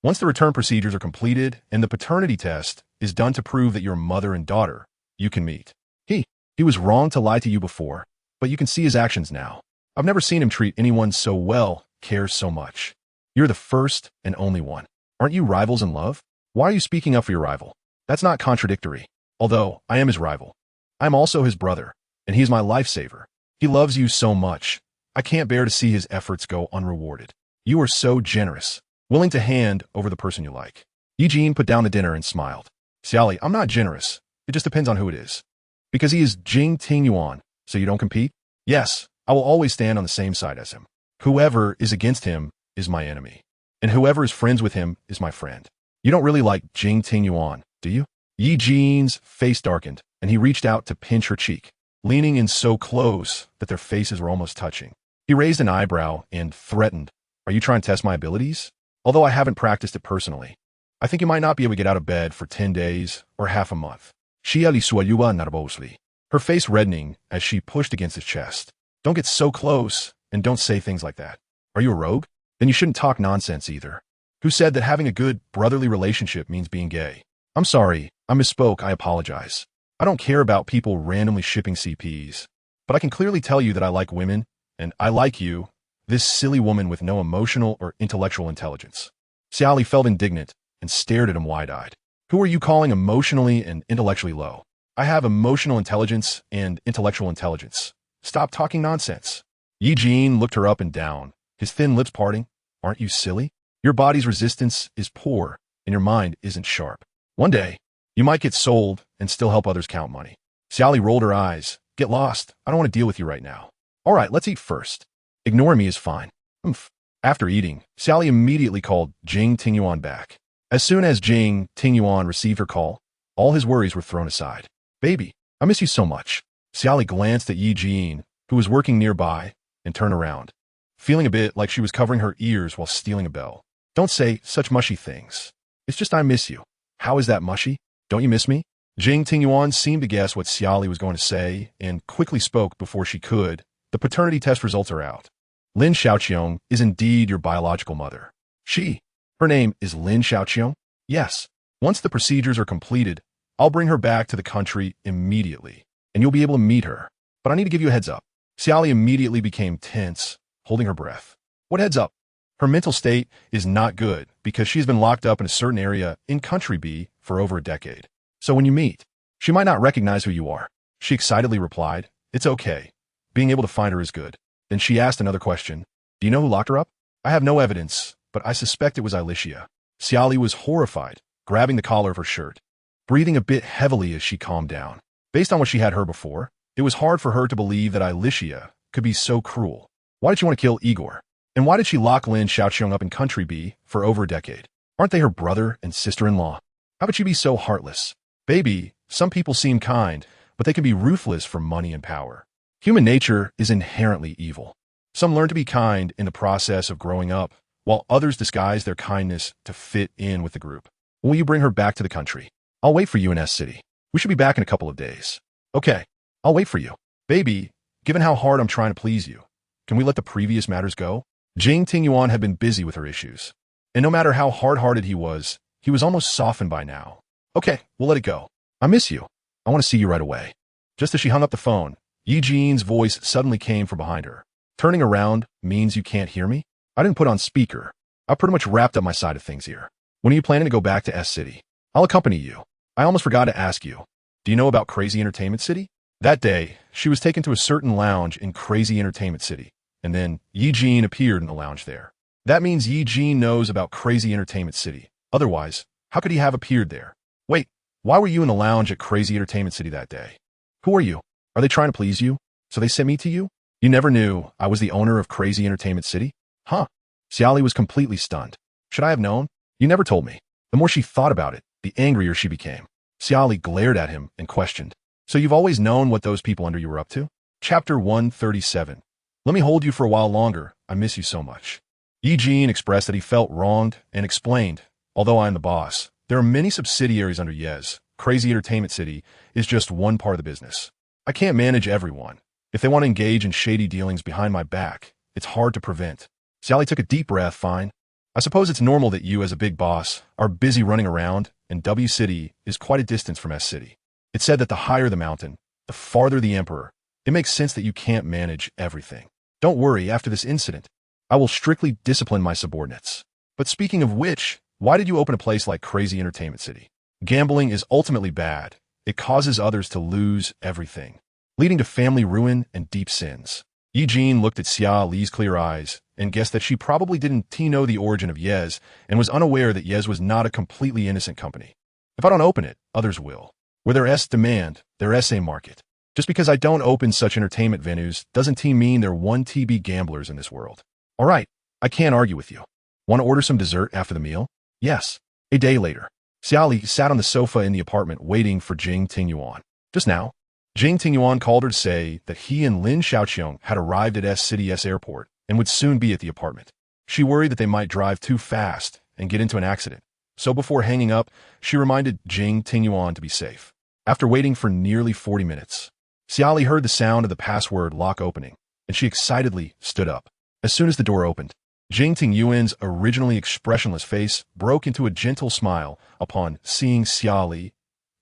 Once the return procedures are completed and the paternity test is done to prove that you're mother and daughter, you can meet. He was wrong to lie to you before, but you can see his actions now. I've never seen him treat anyone so well, cares so much. You're the first and only one. Aren't you rivals in love? Why are you speaking up for your rival? That's not contradictory. Although I am his rival, I'm also his brother, and he's my lifesaver. He loves you so much. I can't bear to see his efforts go unrewarded. You are so generous, willing to hand over the person you like. Yi Jin put down the dinner and smiled. Xia Li, I'm not generous. It just depends on who it is. Because he is Jing Tingyuan, so you don't compete? Yes, I will always stand on the same side as him. Whoever is against him is my enemy, and whoever is friends with him is my friend. You don't really like Jing Tingyuan, do you? Yi Jin's face darkened, and he reached out to pinch her cheek, leaning in so close that their faces were almost touching. He raised an eyebrow and threatened, Are you trying to test my abilities? Although I haven't practiced it personally, I think you might not be able to get out of bed for 10 days or half a month. Xia Li swayuba nervously, her face reddening as she pushed against his chest. Don't get so close, and don't say things like that. Are you a rogue? Then you shouldn't talk nonsense either. Who said that having a good brotherly relationship means being gay? I'm sorry, I misspoke, I apologize. I don't care about people randomly shipping CPs, but I can clearly tell you that I like women, and I like you, this silly woman with no emotional or intellectual intelligence. Xia Li felt indignant and stared at him wide-eyed. Who are you calling emotionally and intellectually low? I have emotional intelligence and intellectual intelligence. Stop talking nonsense. Yi Jin looked her up and down, his thin lips parting. Aren't you silly? Your body's resistance is poor, and your mind isn't sharp. One day, you might get sold and still help others count money. Xia Li rolled her eyes. Get lost. I don't want to deal with you right now. All right, let's eat first. Ignoring me is fine. After eating, Xia Li immediately called Jing Tingyuan back. As soon as Jing Tingyuan received her call, all his worries were thrown aside. Baby, I miss you so much. Xia Li glanced at Yi Jin, who was working nearby, and turned around, feeling a bit like she was covering her ears while stealing a bell. Don't say such mushy things. It's just I miss you. How is that mushy? Don't you miss me? Jing Tingyuan seemed to guess what Xia Li was going to say and quickly spoke before she could. The paternity test results are out. Lin Xiaoqiong is indeed your biological mother. Her name is Lin Xiaoqiong? Yes. Once the procedures are completed, I'll bring her back to the country immediately, and you'll be able to meet her. But I need to give you a heads up. Xia Li immediately became tense, holding her breath. What heads up? Her mental state is not good because she's been locked up in a certain area in Country B for over a decade. So when you meet, she might not recognize who you are. She excitedly replied, It's okay. Being able to find her is good. Then she asked another question. Do you know who locked her up? I have no evidence, but I suspect it was Alicia. Xia Li was horrified, grabbing the collar of her shirt, breathing a bit heavily as she calmed down. Based on what she had heard before, it was hard for her to believe that Alicia could be so cruel. Why did she want to kill Igor? And why did she lock Lin Xiaoqiong up in Country B for over a decade? Aren't they her brother and sister-in-law? How could she be so heartless? Baby, some people seem kind, but they can be ruthless for money and power. Human nature is inherently evil. Some learn to be kind in the process of growing up, while others disguise their kindness to fit in with the group. Will you bring her back to the country? I'll wait for you in S City. We should be back in a couple of days. Okay, I'll wait for you. Baby, given how hard I'm trying to please you, can we let the previous matters go? Jing Tingyuan had been busy with her issues. And no matter how hard-hearted he was almost softened by now. Okay, we'll let it go. I miss you. I want to see you right away. Just as she hung up the phone, Yi Jin's voice suddenly came from behind her. Turning around means you can't hear me? I didn't put on speaker. I pretty much wrapped up my side of things here. When are you planning to go back to S City? I'll accompany you. I almost forgot to ask you. Do you know about Crazy Entertainment City? That day, she was taken to a certain lounge in Crazy Entertainment City, and then Yi Jin appeared in the lounge there. That means Yi Jin knows about Crazy Entertainment City. Otherwise, how could he have appeared there? Wait, why were you in the lounge at Crazy Entertainment City that day? Who are you? Are they trying to please you? So they sent me to you? You never knew I was the owner of Crazy Entertainment City? Huh. Xia Li was completely stunned. Should I have known? You never told me. The more she thought about it, the angrier she became. Xia Li glared at him and questioned. So you've always known what those people under you were up to? Chapter 137. Let me hold you for a while longer. I miss you so much. Yi Jin expressed that he felt wronged and explained, although I am the boss, there are many subsidiaries under Yes. Crazy Entertainment City is just one part of the business. I can't manage everyone. If they want to engage in shady dealings behind my back, it's hard to prevent. Xia Li took a deep breath. Fine. I suppose it's normal that you as a big boss are busy running around, and W City is quite a distance from S City. It's said that the higher the mountain, the farther the emperor. It makes sense that you can't manage everything. Don't worry, after this incident, I will strictly discipline my subordinates. But speaking of which, why did you open a place like Crazy Entertainment City? Gambling is ultimately bad. It causes others to lose everything, leading to family ruin and deep sins. Yi Jin looked at Xia Li's clear eyes and guessed that she probably didn't know the origin of Yes and was unaware that Yes was not a completely innocent company. If I don't open it, others will. Where there is demand, there is a market. Just because I don't open such entertainment venues doesn't mean there are 1TB gamblers in this world. All right, I can't argue with you. Want to order some dessert after the meal? Yes. A day later, Xia Li sat on the sofa in the apartment waiting for Jing Tingyuan. Just now, Jing Tingyuan called her to say that he and Lin Xiaoqiong had arrived at S City's airport and would soon be at the apartment. She worried that they might drive too fast and get into an accident. So before hanging up, she reminded Jing Tingyuan to be safe. After waiting for nearly 40 minutes, Xia Li heard the sound of the password lock opening, and she excitedly stood up. As soon as the door opened, Jing Tingyuan's originally expressionless face broke into a gentle smile upon seeing Xia Li.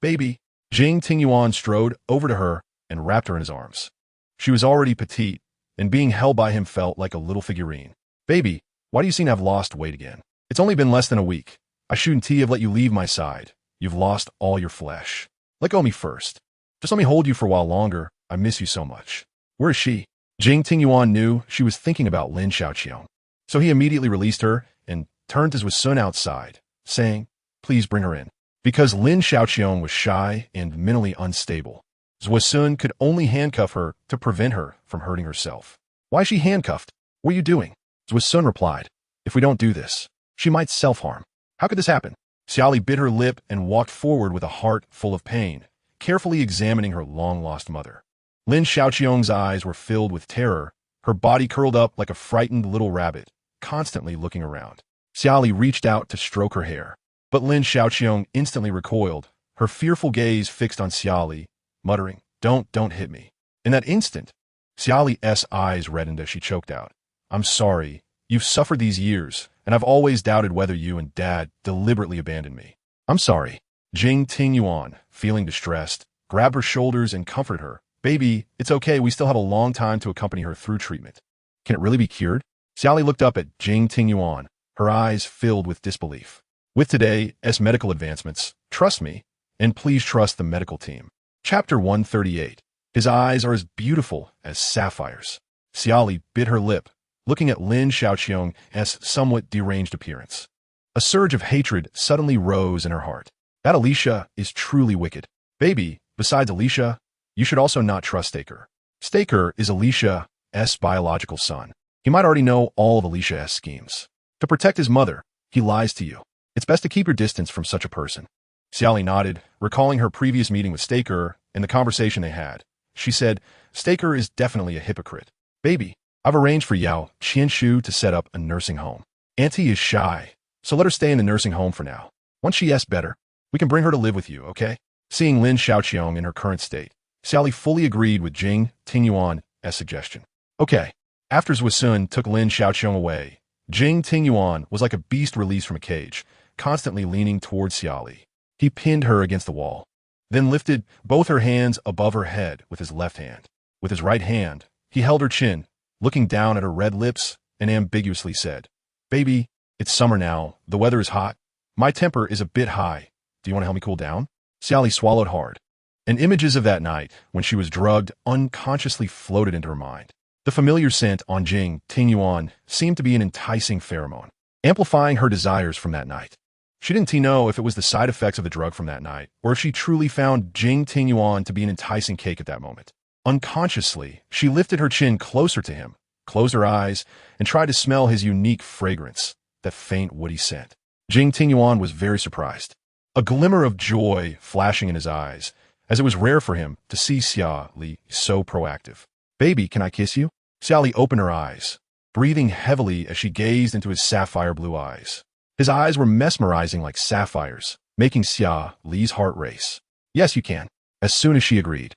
Baby, Jing Tingyuan strode over to her and wrapped her in his arms. She was already petite, and being held by him felt like a little figurine. Baby, why do you seem to have lost weight again? It's only been less than a week. I shouldn't have let you leave my side. You've lost all your flesh. Let go of me first. Just let me hold you for a while longer. I miss you so much. Where is she? Jing Tingyuan knew she was thinking about Lin Xiaoqiong. So he immediately released her and turned to Sun outside, saying, please bring her in. Because Lin Xiaoqiong was shy and mentally unstable, Sun could only handcuff her to prevent her from hurting herself. Why is she handcuffed? What are you doing? Sun replied, if we don't do this, she might self-harm. How could this happen? Xia Li bit her lip and walked forward with a heart full of pain, carefully examining her long-lost mother. Lin Xiaoqiong's eyes were filled with terror, her body curled up like a frightened little rabbit, constantly looking around. Xia Li reached out to stroke her hair, but Lin Xiaoqiong instantly recoiled, her fearful gaze fixed on Xia Li, muttering, don't hit me. In that instant, Xia Li's eyes reddened as she choked out, I'm sorry, you've suffered these years, and I've always doubted whether you and Dad deliberately abandoned me. I'm sorry. Jing Tingyuan, feeling distressed, grabbed her shoulders and comforted her. Baby, it's okay, we still have a long time to accompany her through treatment. Can it really be cured? Xia Li looked up at Jing Tingyuan, her eyes filled with disbelief. With today's medical advancements, trust me, and please trust the medical team. Chapter 138. His eyes are as beautiful as sapphires. Xia Li bit her lip, looking at Lin Xiaoqiong's somewhat deranged appearance. A surge of hatred suddenly rose in her heart. That Alicia is truly wicked. Baby, besides Alicia, you should also not trust Staker. Staker is Alicia's biological son. He might already know all of Alicia's schemes. To protect his mother, he lies to you. It's best to keep your distance from such a person. Xia Li nodded, recalling her previous meeting with Staker and the conversation they had. She said, Staker is definitely a hypocrite. Baby, I've arranged for Yao Qianshu to set up a nursing home. Auntie is shy, so let her stay in the nursing home for now. Once she gets better, we can bring her to live with you, okay? Seeing Lin Xiaoqiong in her current state, Xia Li fully agreed with Jing Tingyuan's suggestion. Okay. After Zhu Sun took Lin Xiaoqiong away, Jing Tingyuan was like a beast released from a cage, constantly leaning towards Xia Li. He pinned her against the wall, then lifted both her hands above her head with his left hand. With his right hand, he held her chin, looking down at her red lips, and ambiguously said, "Baby, it's summer now, the weather is hot. My temper is a bit high. Do you want to help me cool down?" Xia Li swallowed hard, and images of that night, when she was drugged, unconsciously floated into her mind. The familiar scent on Jing Tingyuan seemed to be an enticing pheromone, amplifying her desires from that night. She didn't know if it was the side effects of the drug from that night, or if she truly found Jing Tingyuan to be an enticing cake at that moment. Unconsciously, she lifted her chin closer to him, closed her eyes, and tried to smell his unique fragrance, that faint woody scent. Jing Tingyuan was very surprised, a glimmer of joy flashing in his eyes, as it was rare for him to see Xia Li so proactive. "Baby, can I kiss you?" Xia Li opened her eyes, breathing heavily as she gazed into his sapphire blue eyes. His eyes were mesmerizing like sapphires, making Xia Li's heart race. "Yes, you can." As soon as she agreed,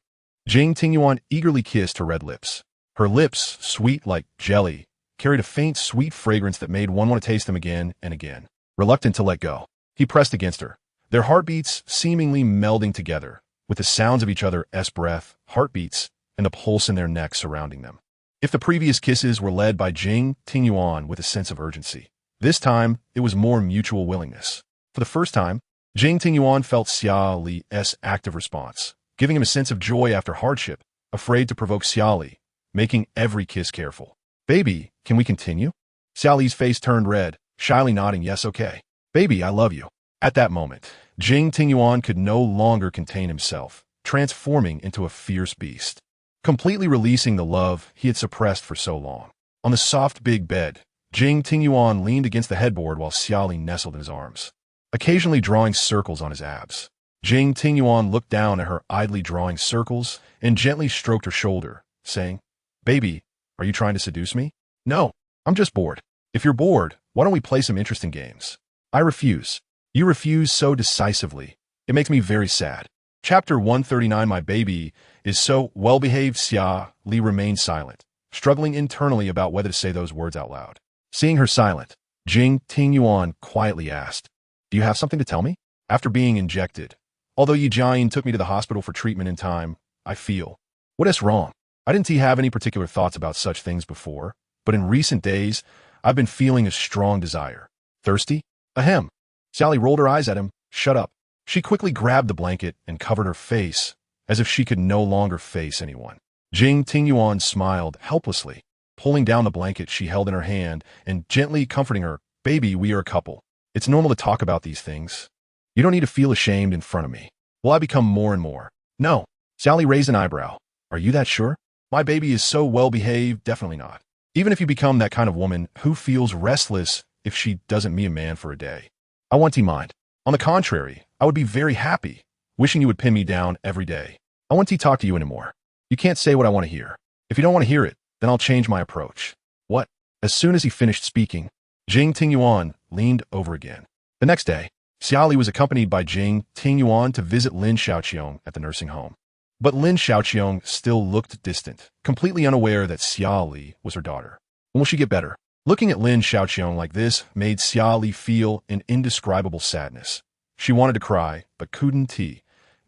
Jing Tingyuan eagerly kissed her red lips. Her lips, sweet like jelly, carried a faint sweet fragrance that made one want to taste them again and again. Reluctant to let go, he pressed against her, their heartbeats seemingly melding together, with the sounds of each other's breath, heartbeats, and the pulse in their necks surrounding them. If the previous kisses were led by Jing Tingyuan with a sense of urgency, this time it was more mutual willingness. For the first time, Jing Tingyuan felt Xia Li's active response, giving him a sense of joy after hardship, afraid to provoke Xia Li, making every kiss careful. "Baby, can we continue?" Xia Li's face turned red, shyly nodding, "Yes, okay. Baby, I love you." At that moment, Jing Tingyuan could no longer contain himself, transforming into a fierce beast, completely releasing the love he had suppressed for so long. On the soft big bed, Jing Tingyuan leaned against the headboard while Xia Li nestled in his arms, occasionally drawing circles on his abs. Jing Tingyuan looked down at her idly drawing circles and gently stroked her shoulder, saying, "Baby, are you trying to seduce me?" "No, I'm just bored." "If you're bored, why don't we play some interesting games?" "I refuse." "You refuse so decisively. It makes me very sad." Chapter 139. My baby is so well-behaved. Xia Li remained silent, struggling internally about whether to say those words out loud. Seeing her silent, Jing Tingyuan quietly asked, "Do you have something to tell me?" "After being injected, although Yi Jian took me to the hospital for treatment in time, I feel." "What is wrong?" "I didn't have any particular thoughts about such things before, but in recent days, I've been feeling a strong desire." "Thirsty?" "Ahem." Xia Li rolled her eyes at him. "Shut up." She quickly grabbed the blanket and covered her face, as if she could no longer face anyone. Jing Tingyuan smiled helplessly, pulling down the blanket she held in her hand and gently comforting her. "Baby, we are a couple. It's normal to talk about these things. You don't need to feel ashamed in front of me." "Will I become more and more?" "No." Xia Li raised an eyebrow. "Are you that sure?" "My baby is so well-behaved, definitely not. Even if you become that kind of woman who feels restless if she doesn't meet a man for a day. I want to mind. On the contrary, I would be very happy, wishing you would pin me down every day. I want to talk to you anymore. You can't say what I want to hear. If you don't want to hear it, then I'll change my approach." "What?" As soon as he finished speaking, Jing Tingyuan leaned over again. The next day, Xia Li was accompanied by Jing Tingyuan to visit Lin Xiaoqiong at the nursing home. But Lin Xiaoqiong still looked distant, completely unaware that Xia Li was her daughter. When will she get better? Looking at Lin Xiaoqiong like this made Xia Li feel an indescribable sadness. She wanted to cry, but couldn't.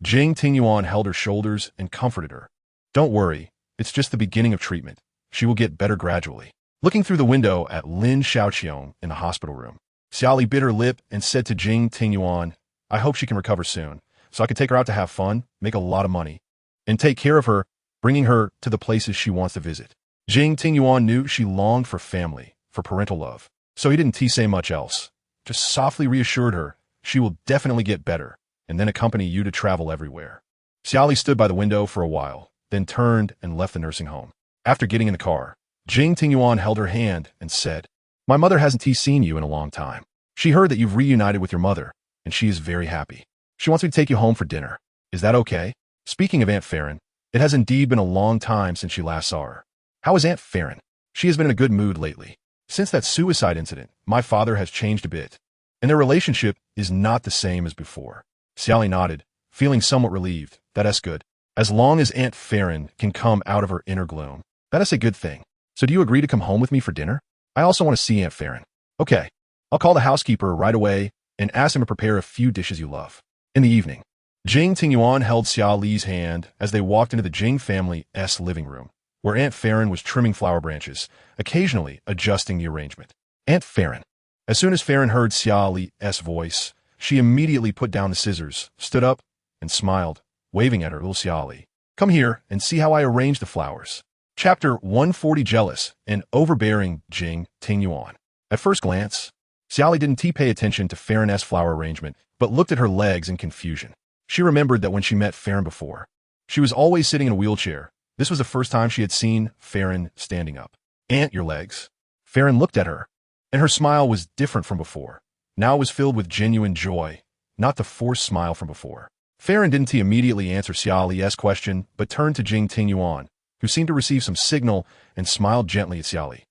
Jing Tingyuan held her shoulders and comforted her. "Don't worry, it's just the beginning of treatment. She will get better gradually." Looking through the window at Lin Xiaoqiong in the hospital room, Xia Li bit her lip and said to Jing Tingyuan, "I hope she can recover soon, so I can take her out to have fun, make a lot of money, and take care of her, bringing her to the places she wants to visit." Jing Tingyuan knew she longed for family, for parental love, so he didn't say much else, just softly reassured her, "She will definitely get better, and then accompany you to travel everywhere." Xia Li stood by the window for a while, then turned and left the nursing home. After getting in the car, Jing Tingyuan held her hand and said, "My mother hasn't seen you in a long time. She heard that you've reunited with your mother, and she is very happy. She wants me to take you home for dinner. Is that okay?" Speaking of Aunt Farron, it has indeed been a long time since she last saw her. "How is Aunt Farron?" She has been in a good mood lately. Since that suicide incident, my father has changed a bit, and their relationship is not the same as before. Xia Li nodded, feeling somewhat relieved. That's good. As long as Aunt Farron can come out of her inner gloom, that is a good thing. So do you agree to come home with me for dinner? I also want to see Aunt Farron. Okay. I'll call the housekeeper right away and ask him to prepare a few dishes you love. In the evening, Jing Tingyuan held Xia Li's hand as they walked into the Jing family's living room, where Aunt Farron was trimming flower branches, occasionally adjusting the arrangement. Aunt Farron. As soon as Farron heard Xia Li's voice, she immediately put down the scissors, stood up, and smiled, waving at her little Xia Li. Come here and see how I arrange the flowers. Chapter 140. Jealous and overbearing Jing Tingyuan. At first glance, Xia Li didn't pay attention to Farron's flower arrangement, but looked at her legs in confusion. She remembered that when she met Farron before, she was always sitting in a wheelchair. This was the first time she had seen Farron standing up. Aunt, your legs. Farron looked at her, and her smile was different from before. Now it was filled with genuine joy, not the forced smile from before. Farron didn't immediately answer Xia Li's question, but turned to Jing Tingyuan, who seemed to receive some signal and smiled gently at Xia Li.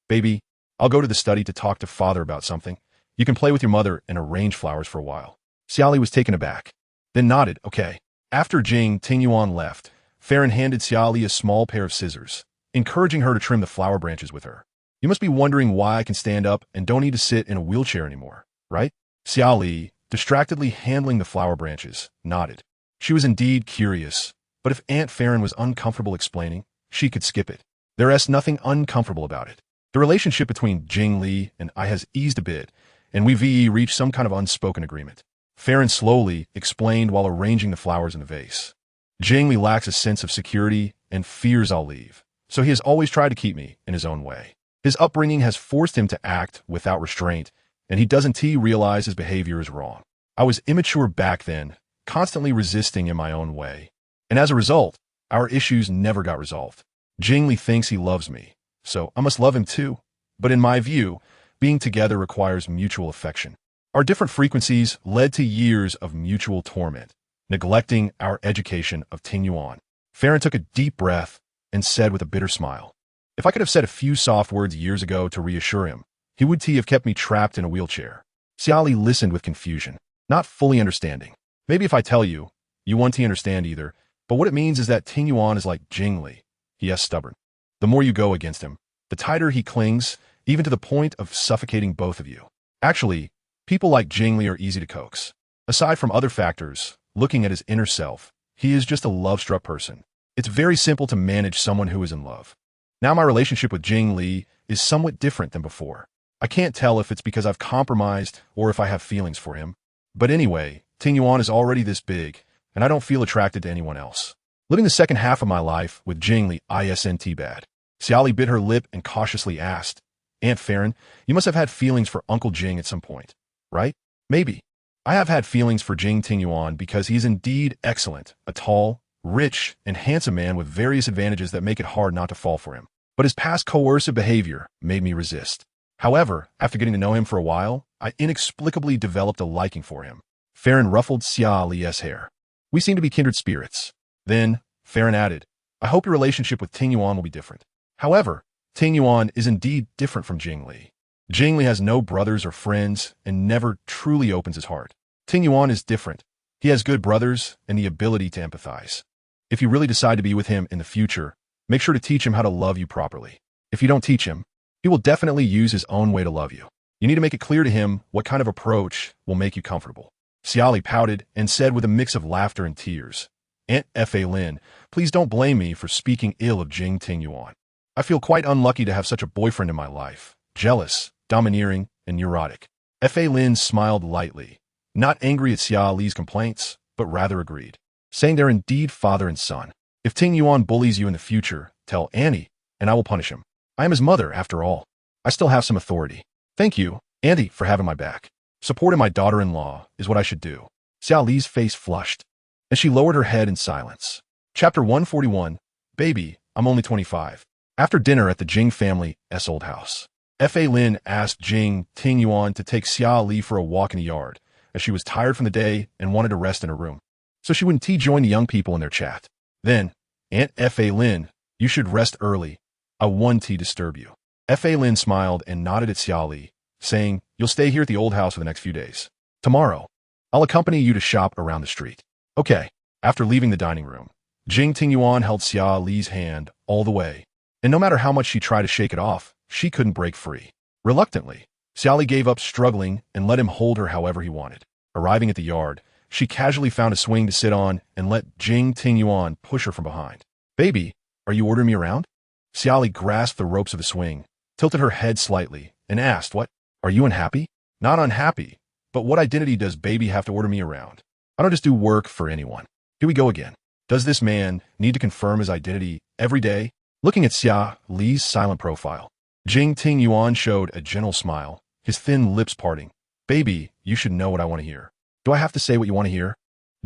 Baby, I'll go to the study to talk to father about something. You can play with your mother and arrange flowers for a while. Xia Li was taken aback, then nodded, okay. After Jing Tingyuan left, Farron handed Xia Li a small pair of scissors, encouraging her to trim the flower branches with her. You must be wondering why I can stand up and don't need to sit in a wheelchair anymore, right? Xia Li, distractedly handling the flower branches, nodded. She was indeed curious, but if Aunt Farron was uncomfortable explaining, she could skip it. There's nothing uncomfortable about it. The relationship between Jing Li and I has eased a bit, and we've reached some kind of unspoken agreement. Farron slowly explained while arranging the flowers in the vase. Jing Li lacks a sense of security and fears I'll leave, so he has always tried to keep me in his own way. His upbringing has forced him to act without restraint, and he doesn't realize his behavior is wrong. I was immature back then, constantly resisting in my own way, and as a result, our issues never got resolved. Jing Li thinks he loves me, so I must love him too. But in my view, being together requires mutual affection. Our different frequencies led to years of mutual torment, neglecting our education of Tingyuan. Farron took a deep breath and said with a bitter smile, if I could have said a few soft words years ago to reassure him, he would have kept me trapped in a wheelchair. Xia Li listened with confusion, not fully understanding. Maybe if I tell you, you won't understand either, but what it means is that Tingyuan is like Jing Li. He is stubborn. The more you go against him, the tighter he clings, even to the point of suffocating both of you. Actually, people like Jing Li are easy to coax. Aside from other factors, looking at his inner self, he is just a love-struck person. It's very simple to manage someone who is in love. Now my relationship with Jing Li is somewhat different than before. I can't tell if it's because I've compromised or if I have feelings for him. But anyway, Tingyuan is already this big, and I don't feel attracted to anyone else. Living the second half of my life with Jing Li isn't bad. Xia Li bit her lip and cautiously asked, Aunt Farron, you must have had feelings for Uncle Jing at some point, right? Maybe. I have had feelings for Jing Tingyuan because he is indeed excellent, a tall, rich, and handsome man with various advantages that make it hard not to fall for him. But his past coercive behavior made me resist. However, after getting to know him for a while, I inexplicably developed a liking for him. Farron ruffled Xia Li's hair. We seem to be kindred spirits. Then, Farron added, I hope your relationship with Tingyuan will be different. However, Tingyuan is indeed different from Jing Li. Jing Li has no brothers or friends and never truly opens his heart. Tingyuan is different. He has good brothers and the ability to empathize. If you really decide to be with him in the future, make sure to teach him how to love you properly. If you don't teach him, he will definitely use his own way to love you. You need to make it clear to him what kind of approach will make you comfortable. Xia Li pouted and said with a mix of laughter and tears, Aunt Fa Lin, please don't blame me for speaking ill of Jing Tingyuan. I feel quite unlucky to have such a boyfriend in my life, jealous, domineering, and neurotic. Fa Lin smiled lightly, not angry at Xia Li's complaints, but rather agreed, saying they're indeed father and son. If Tingyuan bullies you in the future, tell Annie, and I will punish him. I am his mother, after all. I still have some authority. Thank you, Auntie, for having my back. Supporting my daughter-in-law is what I should do. Xia Li's face flushed, and she lowered her head in silence. Chapter 141, Baby, I'm only 25. After dinner at the Jing family's old house, Fa Lin asked Jing Tingyuan to take Xia Li for a walk in the yard, as she was tired from the day and wanted to rest in her room, so she wouldn't join the young people in their chat. Then, Aunt Fa Lin, you should rest early. I wouldn't disturb you. Fa Lin smiled and nodded at Xia Li, saying, you'll stay here at the old house for the next few days. Tomorrow, I'll accompany you to shop around the street. Okay. After leaving the dining room, Jing Tingyuan held Xia Li's hand all the way, and no matter how much she tried to shake it off, she couldn't break free. Reluctantly, Xia Li gave up struggling and let him hold her however he wanted. Arriving at the yard, she casually found a swing to sit on and let Jing Tingyuan push her from behind. Baby, are you ordering me around? Xia Li grasped the ropes of the swing, tilted her head slightly, and asked, what? Are you unhappy? Not unhappy, but what identity does baby have to order me around? I don't just do work for anyone. Here we go again. Does this man need to confirm his identity every day? Looking at Xia Li's silent profile, Jing Tingyuan showed a gentle smile, his thin lips parting. Baby, you should know what I want to hear. Do I have to say what you want to hear?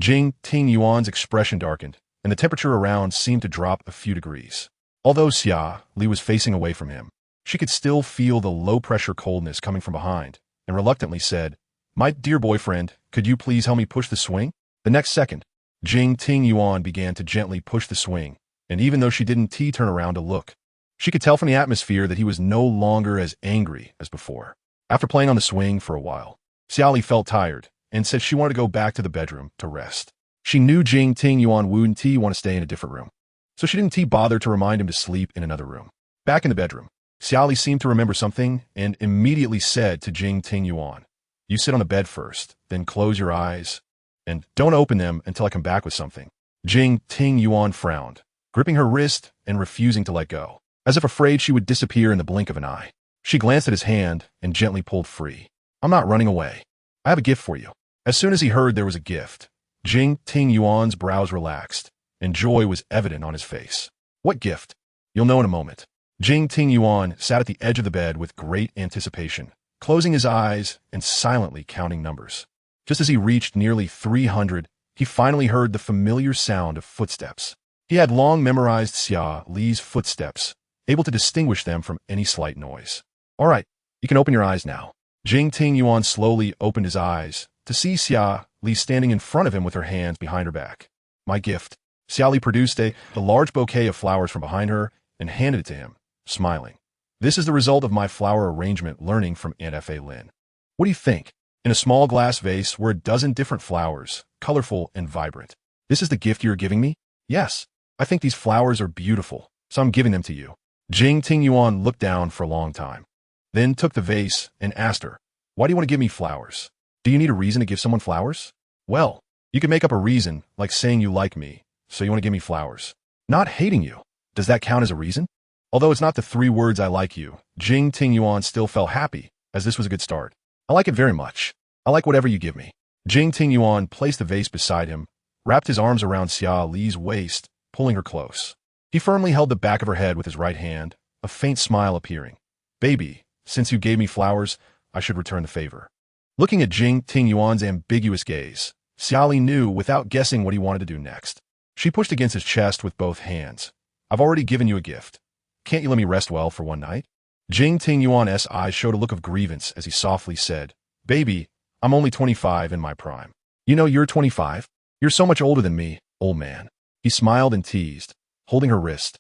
Jing Tingyuan's expression darkened, and the temperature around seemed to drop a few degrees. Although Xia Li was facing away from him, she could still feel the low-pressure coldness coming from behind, and reluctantly said, my dear boyfriend, could you please help me push the swing? The next second, Jing Tingyuan began to gently push the swing, and even though she didn't turn around to look, she could tell from the atmosphere that he was no longer as angry as before. After playing on the swing for a while, Xia Li felt tired and said she wanted to go back to the bedroom to rest. She knew Jing Tingyuan wouldn't want to stay in a different room, so she didn't bother to remind him to sleep in another room. Back in the bedroom, Xia Li seemed to remember something and immediately said to Jing Tingyuan, you sit on the bed first, then close your eyes, and don't open them until I come back with something. Jing Tingyuan frowned, gripping her wrist and refusing to let go, as if afraid she would disappear in the blink of an eye. She glanced at his hand and gently pulled free. I'm not running away. I have a gift for you. As soon as he heard there was a gift, Jing Tingyuan's brows relaxed, and joy was evident on his face. What gift? You'll know in a moment. Jing Tingyuan sat at the edge of the bed with great anticipation, closing his eyes and silently counting numbers. Just as he reached nearly 300, he finally heard the familiar sound of footsteps. He had long memorized Xia Li's footsteps, able to distinguish them from any slight noise. All right, you can open your eyes now. Jing Tingyuan slowly opened his eyes to see Xia Li standing in front of him with her hands behind her back. My gift. Xia Li produced a large bouquet of flowers from behind her and handed it to him, smiling. This is the result of my flower arrangement learning from Aunt Fa Lin. What do you think? In a small glass vase were a dozen different flowers, colorful and vibrant. This is the gift you're giving me? Yes. I think these flowers are beautiful, so I'm giving them to you. Jing Tingyuan looked down for a long time, then took the vase and asked her, why do you want to give me flowers? Do you need a reason to give someone flowers? Well, you can make up a reason, like saying you like me, so you want to give me flowers. Not hating you. Does that count as a reason? Although it's not the 3 words I like you, Jing Tingyuan still felt happy, as this was a good start. I like it very much. I like whatever you give me. Jing Tingyuan placed the vase beside him, wrapped his arms around Xia Li's waist, pulling her close. He firmly held the back of her head with his right hand, a faint smile appearing. Baby, since you gave me flowers, I should return the favor. Looking at Jing Tingyuan's ambiguous gaze, Xia Li knew without guessing what he wanted to do next. She pushed against his chest with both hands. I've already given you a gift. Can't you let me rest well for one night? Jing Tingyuan's eyes showed a look of grievance as he softly said, Baby, I'm only 25 in my prime. You know you're 25? You're so much older than me, old man. He smiled and teased, holding her wrist.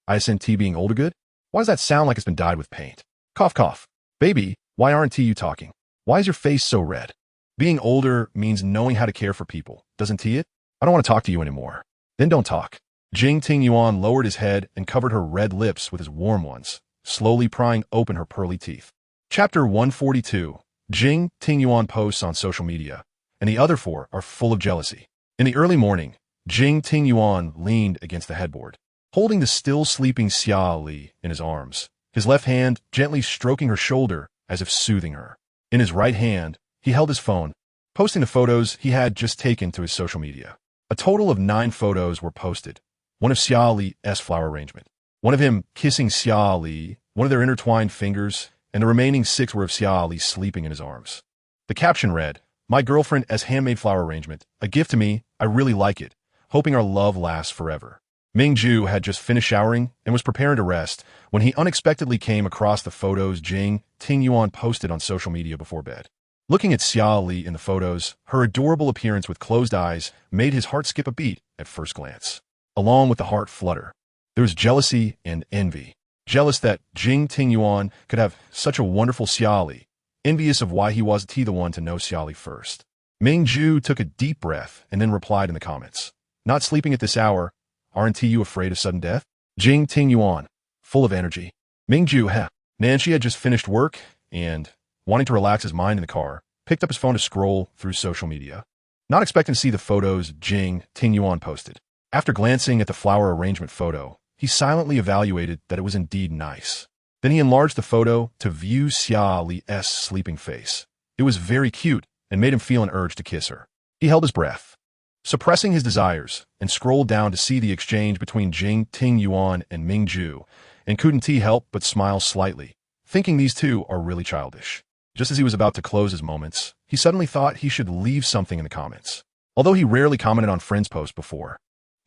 ISNT being older good? Why does that sound like it's been dyed with paint? Cough, cough. Baby, why aren't you talking? Why is your face so red? Being older means knowing how to care for people, doesn't it? I don't want to talk to you anymore. Then don't talk. Jing Tingyuan lowered his head and covered her red lips with his warm ones, slowly prying open her pearly teeth. Chapter 142. Jing Tingyuan posts on social media, and the other 4 are full of jealousy. In the early morning, Jing Tingyuan leaned against the headboard, holding the still sleeping Xia Li in his arms, his left hand gently stroking her shoulder as if soothing her. In his right hand, he held his phone, posting the photos he had just taken to his social media. A total of 9 photos were posted. One of Xia Li's flower arrangement, one of him kissing Xia Li, one of their intertwined fingers, and the remaining 6 were of Xia Li sleeping in his arms. The caption read, My girlfriend's handmade flower arrangement, a gift to me, I really like it, hoping our love lasts forever. Mingju had just finished showering and was preparing to rest when he unexpectedly came across the photos Jing Tingyuan posted on social media before bed. Looking at Xia Li in the photos, her adorable appearance with closed eyes made his heart skip a beat at first glance. Along with the heart flutter, there was jealousy and envy. jealous that Jing Tingyuan could have such a wonderful Xia Li, envious of why he wasn't the one to know Xia Li first. Mingju took a deep breath and then replied in the comments. Not sleeping at this hour, aren't you afraid of sudden death? Jing Tingyuan, full of energy. Mingju, heh. Nanshi had just finished work and, wanting to relax his mind in the car, picked up his phone to scroll through social media. Not expecting to see the photos Jing Tingyuan posted. After glancing at the flower arrangement photo, he silently evaluated that it was indeed nice. Then he enlarged the photo to view Xia Li's sleeping face. It was very cute and made him feel an urge to kiss her. He held his breath, suppressing his desires, and scrolled down to see the exchange between Jing Tingyuan and Mingju, and couldn't he help but smile slightly, thinking these two are really childish. Just as he was about to close his moments, he suddenly thought he should leave something in the comments. Although he rarely commented on friends' posts before,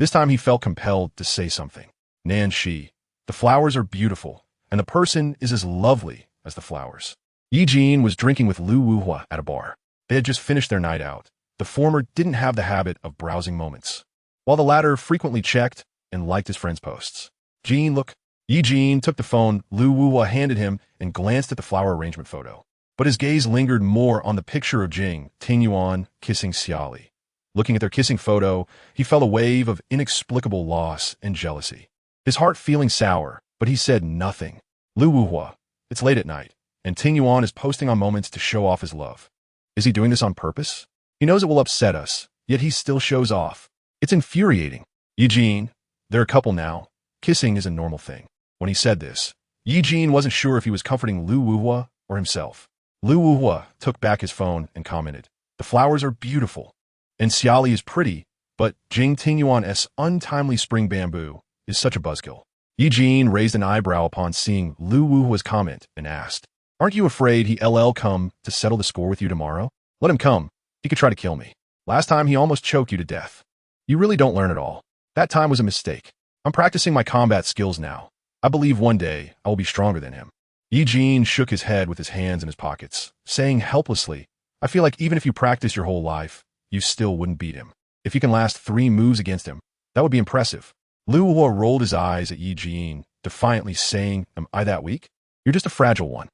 this time he felt compelled to say something. Nanshi, the flowers are beautiful, and the person is as lovely as the flowers. Yi Jin was drinking with Lu Wuhua at a bar. They had just finished their night out. The former didn't have the habit of browsing moments, while the latter frequently checked and liked his friends' posts. Yi Jin took the phone Lu Wuhua handed him and glanced at the flower arrangement photo. But his gaze lingered more on the picture of Jing Tingyuan kissing Xia Li. Looking at their kissing photo, he felt a wave of inexplicable loss and jealousy. His heart feeling sour, but he said nothing. Lu Wuhua, it's late at night, and Tingyuan is posting on moments to show off his love. Is he doing this on purpose? He knows it will upset us, yet he still shows off. It's infuriating. Yi Jin, they're a couple now. Kissing is a normal thing. When he said this, Yi Jin wasn't sure if he was comforting Lu Wuhua or himself. Lu Wuhua took back his phone and commented, the flowers are beautiful, and Xia Li is pretty, but Jing Tingyuan's untimely spring bamboo is such a buzzkill. Yi Jin raised an eyebrow upon seeing Lu Wuhua's comment and asked, aren't you afraid he'll come to settle the score with you tomorrow? Let him come. He could try to kill me. Last time he almost choked you to death. You really don't learn at all. That time was a mistake. I'm practicing my combat skills now. I believe one day I will be stronger than him. Yi Jin shook his head with his hands in his pockets, saying helplessly, I feel like even if you practice your whole life, you still wouldn't beat him. If you can last 3 moves against him, that would be impressive. Lu Wuhua rolled his eyes at Yi Jin, defiantly saying, am I that weak? You're just a fragile one.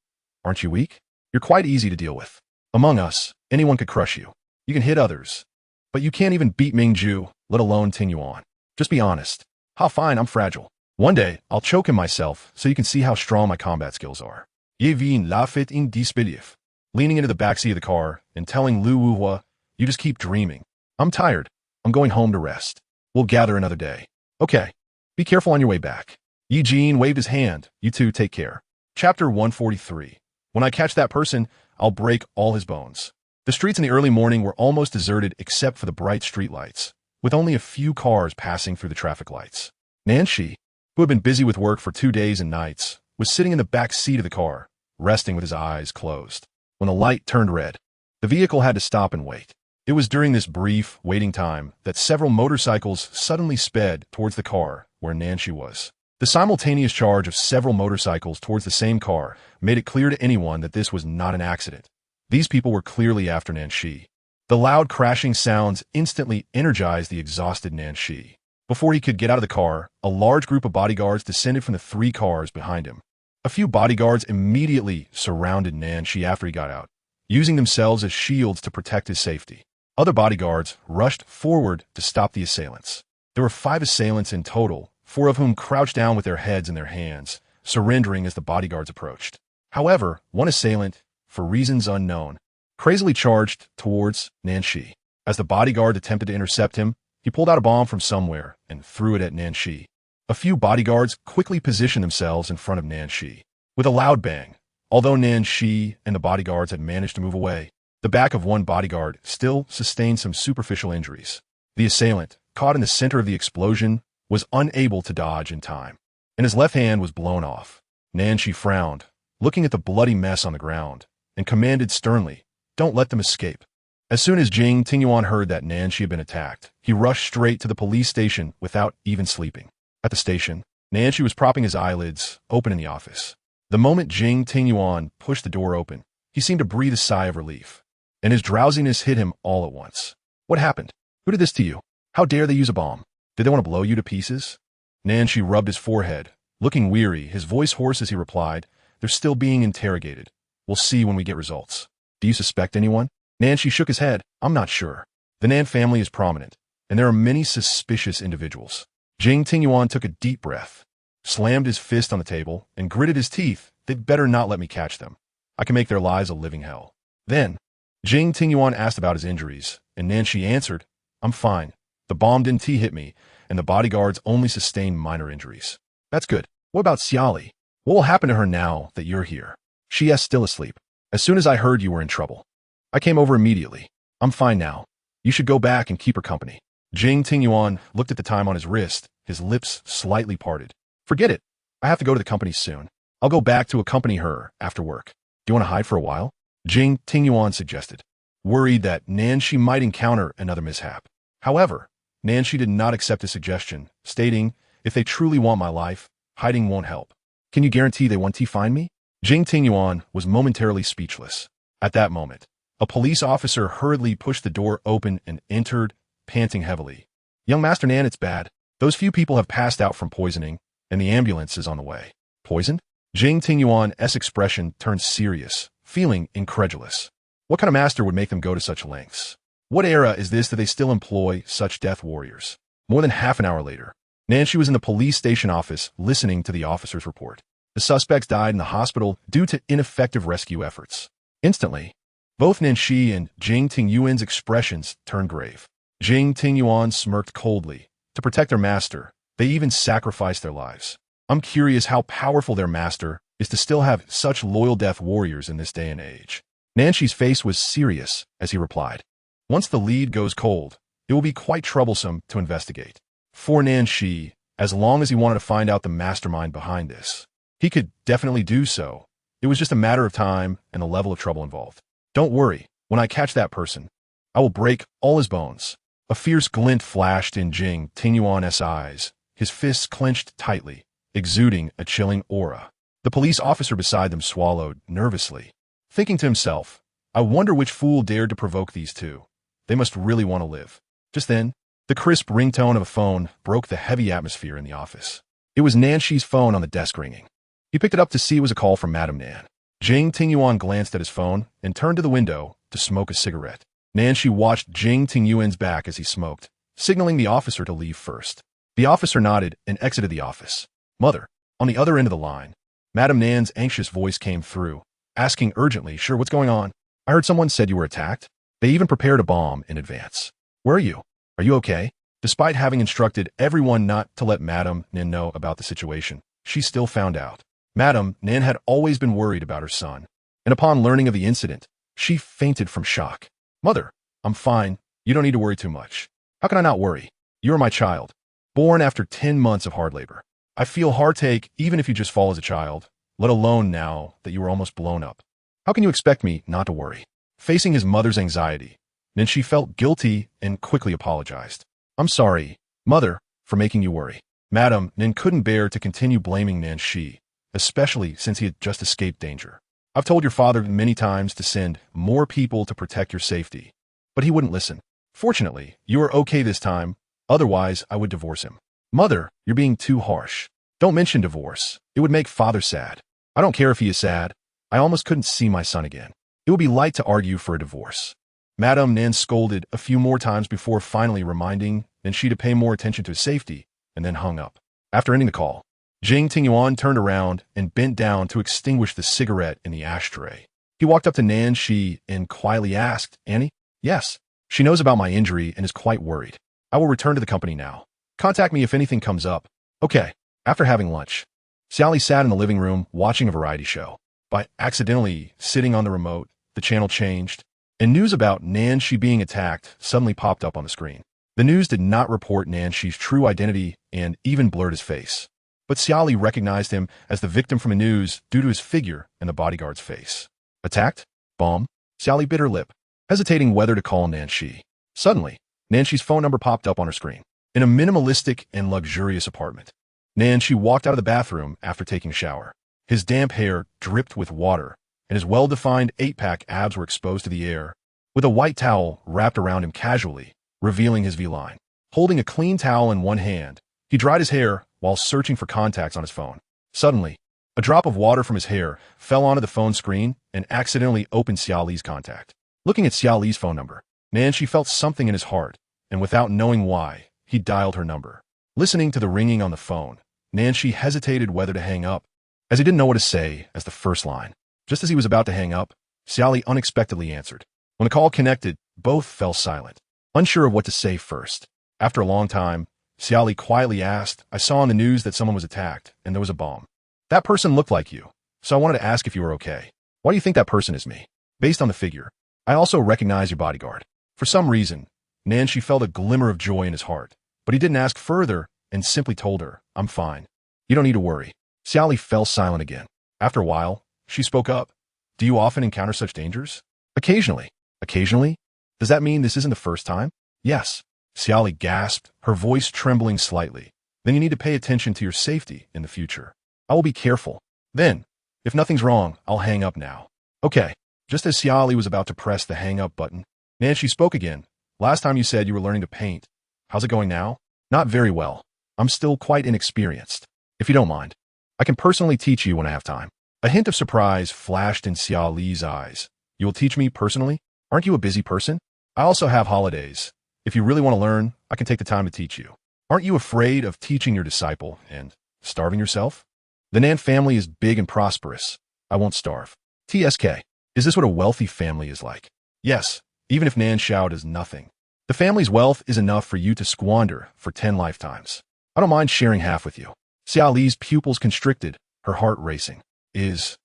Aren't you weak? You're quite easy to deal with. Among us, anyone could crush you. You can hit others. But you can't even beat Mingju, let alone Tingyuan. Just be honest. How fine, I'm fragile. One day, I'll choke him myself so you can see how strong my combat skills are. Ye Vien laughed in disbelief, leaning into the backseat of the car and telling Lu Wuhua, you just keep dreaming. I'm tired. I'm going home to rest. We'll gather another day. Okay. Be careful on your way back. Yi Jin waved his hand. You two take care. Chapter 143. When I catch that person, I'll break all his bones. The streets in the early morning were almost deserted except for the bright streetlights, with only a few cars passing through the traffic lights. Nanshi, who had been busy with work for 2 days and nights, was sitting in the back seat of the car, resting with his eyes closed. When the light turned red, the vehicle had to stop and wait. It was during this brief waiting time that several motorcycles suddenly sped towards the car where Nanshi was. The simultaneous charge of several motorcycles towards the same car made it clear to anyone that this was not an accident. These people were clearly after Nanshi. The loud crashing sounds instantly energized the exhausted Nanshi. Before he could get out of the car, a large group of bodyguards descended from the 3 cars behind him. A few bodyguards immediately surrounded Nanshi after he got out, using themselves as shields to protect his safety. Other bodyguards rushed forward to stop the assailants. There were 5 assailants in total, 4 of whom crouched down with their heads in their hands, surrendering as the bodyguards approached. However, one assailant, for reasons unknown, crazily charged towards Nanshi. As the bodyguard attempted to intercept him, he pulled out a bomb from somewhere and threw it at Nanshi. A few bodyguards quickly positioned themselves in front of Nanshi. With a loud bang, although Nanshi and the bodyguards had managed to move away, the back of one bodyguard still sustained some superficial injuries. The assailant, caught in the center of the explosion, was unable to dodge in time, and his left hand was blown off. Nanshi frowned, looking at the bloody mess on the ground, and commanded sternly, don't let them escape. As soon as Jing Tingyuan heard that Nanshi had been attacked, he rushed straight to the police station without even sleeping. At the station, Nanshi was propping his eyelids open in the office. The moment Jing Tingyuan pushed the door open, he seemed to breathe a sigh of relief, and his drowsiness hit him all at once. What happened? Who did this to you? How dare they use a bomb? Did they want to blow you to pieces? Nanshi rubbed his forehead, Looking weary, his voice hoarse as he replied, "They're still being interrogated. We'll see when we get results." "Do you suspect anyone?" Nancy shook his head. "I'm not sure. The Nan family is prominent, and there are many suspicious individuals." Jing Tingyuan took a deep breath, slammed his fist on the table, and gritted his teeth. "They'd better not let me catch them. I can make their lives a living hell." Then, Jing Tingyuan asked about his injuries, and Nancy answered, "I'm fine. The bomb didn't hit me, and the bodyguards only sustained minor injuries." "That's good. What about Xia Li? What will happen to her now that you're here?" "She is still asleep. As soon as I heard you were in trouble, I came over immediately. I'm fine now. You should go back and keep her company." Jing Tingyuan looked at the time on his wrist, his lips slightly parted. "Forget it. I have to go to the company soon. I'll go back to accompany her after work. Do you want to hide for a while?" Jing Tingyuan suggested, worried that Nancy might encounter another mishap. However, Nancy did not accept his suggestion, stating, "If they truly want my life, hiding won't help." "Can you guarantee they won't find me?" Jing Tingyuan was momentarily speechless. At that moment, a police officer hurriedly pushed the door open and entered, panting heavily. "Young Master Nan, it's bad. Those few people have passed out from poisoning, and the ambulance is on the way." "Poisoned?" Jing Tingyuan's expression turned serious, feeling incredulous. What kind of master would make them go to such lengths? What era is this that they still employ such death warriors? More than half an hour later, Nancy was in the police station office listening to the officer's report. The suspects died in the hospital due to ineffective rescue efforts. Instantly, both Nancy and Jing Tingyuan's expressions turned grave. Jing Tingyuan smirked coldly. To protect their master, they even sacrificed their lives. "I'm curious how powerful their master is to still have such loyal death warriors in this day and age." Nancy's face was serious as he replied, "Once the lead goes cold, it will be quite troublesome to investigate." For Nancy, as long as he wanted to find out the mastermind behind this, he could definitely do so. It was just a matter of time and the level of trouble involved. "Don't worry, when I catch that person, I will break all his bones." A fierce glint flashed in Jing Tingyuan's eyes, his fists clenched tightly, exuding a chilling aura. The police officer beside them swallowed nervously, thinking to himself, "I wonder which fool dared to provoke these two. They must really want to live." Just then, the crisp ringtone of a phone broke the heavy atmosphere in the office. It was Nancy's phone on the desk ringing. He picked it up to see it was a call from Madame Nan. Jing Tingyuan glanced at his phone and turned to the window to smoke a cigarette. Nancy watched Jing Tingyuan's back as he smoked, signaling the officer to leave first. The officer nodded and exited the office. "Mother," on the other end of the line, Madame Nan's anxious voice came through, asking urgently, "Sure, what's going on? I heard someone said you were attacked. They even prepared a bomb in advance. Where are you? Are you okay?" Despite having instructed everyone not to let Madame Nan know about the situation, she still found out. Madame Nan had always been worried about her son, and upon learning of the incident, she fainted from shock. "Mother, I'm fine. You don't need to worry too much." "How can I not worry? You are my child, born after 10 months of hard labor. I feel heartache even if you just fall as a child, let alone now that you are almost blown up. How can you expect me not to worry?" Facing his mother's anxiety, Nancy felt guilty and quickly apologized. "I'm sorry, Mother, for making you worry." Madame Nan couldn't bear to continue blaming Nancy, especially since he had just escaped danger. "I've told your father many times to send more people to protect your safety, but he wouldn't listen. Fortunately, you are okay this time, otherwise I would divorce him." "Mother, you're being too harsh. Don't mention divorce. It would make father sad." "I don't care if he is sad. I almost couldn't see my son again. It would be light to argue for a divorce." Madame Nan scolded a few more times before finally reminding Nancy to pay more attention to his safety, and then hung up. After ending the call, Jing Tingyuan turned around and bent down to extinguish the cigarette in the ashtray. He walked up to Nancy and quietly asked, "Annie?" "Yes. She knows about my injury and is quite worried. I will return to the company now. Contact me if anything comes up." "Okay." After having lunch, Xia Li sat in the living room watching a variety show. By accidentally sitting on the remote, the channel changed, and news about Nancy being attacked suddenly popped up on the screen. The news did not report Nancy's true identity and even blurred his face. But Xia Li recognized him as the victim from the news due to his figure and the bodyguard's face. "Attacked? Bomb?" Xia Li bit her lip, hesitating whether to call Nancy. Suddenly, Nancy's phone number popped up on her screen. In a minimalistic and luxurious apartment, Nancy walked out of the bathroom after taking a shower. His damp hair dripped with water, and his well-defined 8-pack abs were exposed to the air, with a white towel wrapped around him casually, revealing his V-line. Holding a clean towel in one hand, he dried his hair while searching for contacts on his phone. Suddenly, a drop of water from his hair fell onto the phone screen and accidentally opened Xia Li's contact. Looking at Xia Li's phone number, Nanshi felt something in his heart, and without knowing why, he dialed her number. Listening to the ringing on the phone, Nanshi hesitated whether to hang up, as he didn't know what to say as the first line. Just as he was about to hang up, Xia Li unexpectedly answered. When the call connected, both fell silent, unsure of what to say first. After a long time, Xia Li quietly asked, "I saw on the news that someone was attacked, and there was a bomb. That person looked like you, so I wanted to ask if you were okay. Why do you think that person is me? Based on the figure, I also recognize your bodyguard." For some reason, Nanshi felt a glimmer of joy in his heart, but he didn't ask further and simply told her, "I'm fine. You don't need to worry." Xia Li fell silent again. After a while, she spoke up. "Do you often encounter such dangers?" "Occasionally." "Occasionally? Does that mean this isn't the first time?" "Yes." Xia Li gasped, her voice trembling slightly. "Then you need to pay attention to your safety in the future." "I will be careful." "Then, if nothing's wrong, I'll hang up now." "Okay." Just as Xia Li was about to press the hang up button, Nanshi spoke again. "Last time you said you were learning to paint. How's it going now?" "Not very well. I'm still quite inexperienced. If you don't mind, I can personally teach you when I have time." A hint of surprise flashed in Xia Li's eyes. "You will teach me personally? Aren't you a busy person?" "I also have holidays. If you really want to learn, I can take the time to teach you." "Aren't you afraid of teaching your disciple and starving yourself?" "The Nan family is big and prosperous. I won't starve." "TSK. Is this what a wealthy family is like?" "Yes, even if Nan Shao does nothing. The family's wealth is enough for you to squander for 10 lifetimes. I don't mind sharing half with you." Xia Li's pupils constricted, her heart racing. Is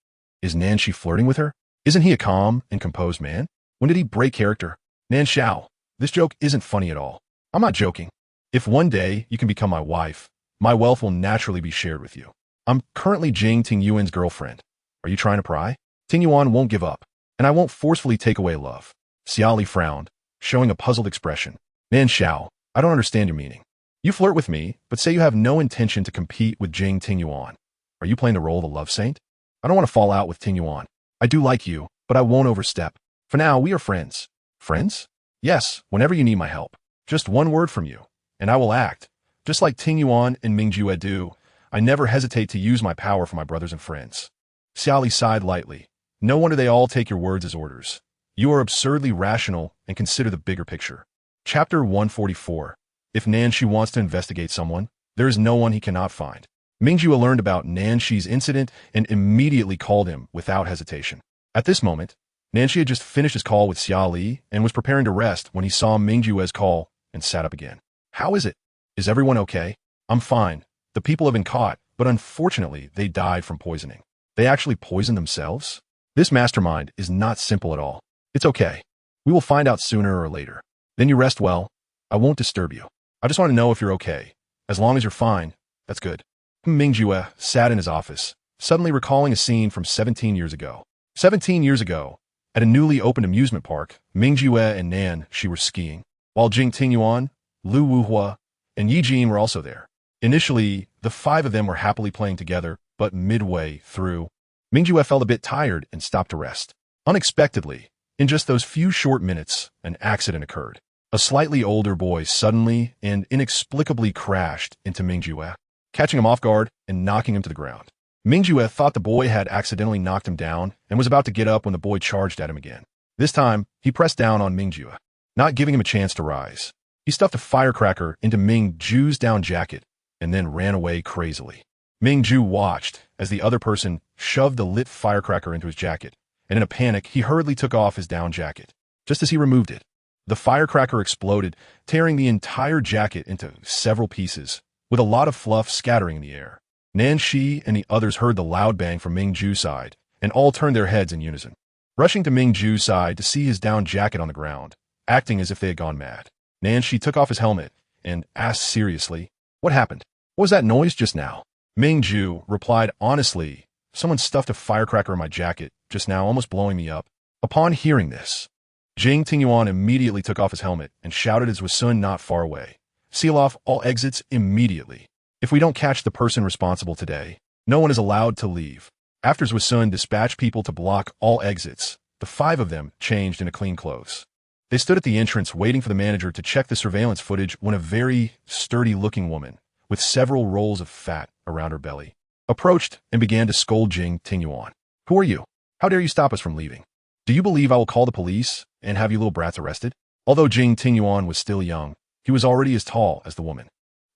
Nanshi flirting with her? Isn't he a calm and composed man? When did he break character? "Nan Shao, this joke isn't funny at all." "I'm not joking. If one day you can become my wife, my wealth will naturally be shared with you. I'm currently Jing Tingyuan's girlfriend. Are you trying to pry?" "Tingyuan won't give up, and I won't forcefully take away love." Xia Li frowned, showing a puzzled expression. "Nan Shao, I don't understand your meaning. You flirt with me, but say you have no intention to compete with Jing Tingyuan. Are you playing the role of a love saint?" "I don't want to fall out with Tingyuan. I do like you, but I won't overstep. For now, we are friends." "Friends?" "Yes, whenever you need my help. Just one word from you, and I will act. Just like Tingyuan and Mingjue do, I never hesitate to use my power for my brothers and friends." Xia Li sighed lightly. "No wonder they all take your words as orders. You are absurdly rational and consider the bigger picture." Chapter 144. If Nanshi wants to investigate someone, there is no one he cannot find. Mingjue learned about Nanshi's incident and immediately called him without hesitation. At this moment, Nanshi had just finished his call with Xia Li and was preparing to rest when he saw Mingjue's call and sat up again. "How is it? Is everyone okay?" "I'm fine. The people have been caught, but unfortunately, they died from poisoning." "They actually poisoned themselves?" "This mastermind is not simple at all." "It's okay. We will find out sooner or later. Then you rest well. I won't disturb you. I just want to know if you're okay. As long as you're fine, that's good." Mingjue sat in his office, suddenly recalling a scene from 17 years ago. 17 years ago, at a newly opened amusement park, Mingjue and Nan Shi were skiing, while Jing Tingyuan, Lu Wuhua, and Yi Jin were also there. Initially, the 5 of them were happily playing together, but midway through, Mingjue felt a bit tired and stopped to rest. Unexpectedly, in just those few short minutes, an accident occurred. A slightly older boy suddenly and inexplicably crashed into Mingjue, catching him off guard and knocking him to the ground. Mingjue thought the boy had accidentally knocked him down and was about to get up when the boy charged at him again. This time, he pressed down on Mingjue, not giving him a chance to rise. He stuffed a firecracker into Mingjue's down jacket and then ran away crazily. Mingju watched as the other person shoved the lit firecracker into his jacket, and in a panic, he hurriedly took off his down jacket. Just as he removed it, the firecracker exploded, tearing the entire jacket into several pieces, with a lot of fluff scattering in the air. Nanshi and the others heard the loud bang from Mingju's side, and all turned their heads in unison. Rushing to Mingju's side to see his down jacket on the ground, acting as if they had gone mad, Nanshi took off his helmet and asked seriously, "What happened? What was that noise just now?" Mingju replied honestly, "Someone stuffed a firecracker in my jacket just now, almost blowing me up." Upon hearing this, Jing Tingyuan immediately took off his helmet and shouted as Wasun not far away, "Seal off all exits immediately. If we don't catch the person responsible today, no one is allowed to leave." After Wasun dispatched people to block all exits, the 5 of them changed into clean clothes. They stood at the entrance waiting for the manager to check the surveillance footage when a very sturdy-looking woman, with several rolls of fat around her belly, approached and began to scold Jing Tingyuan. Who are you? How dare you stop us from leaving? Do you believe I will call the police and have you little brats arrested? Although Jing Tingyuan was still young, he was already as tall as the woman.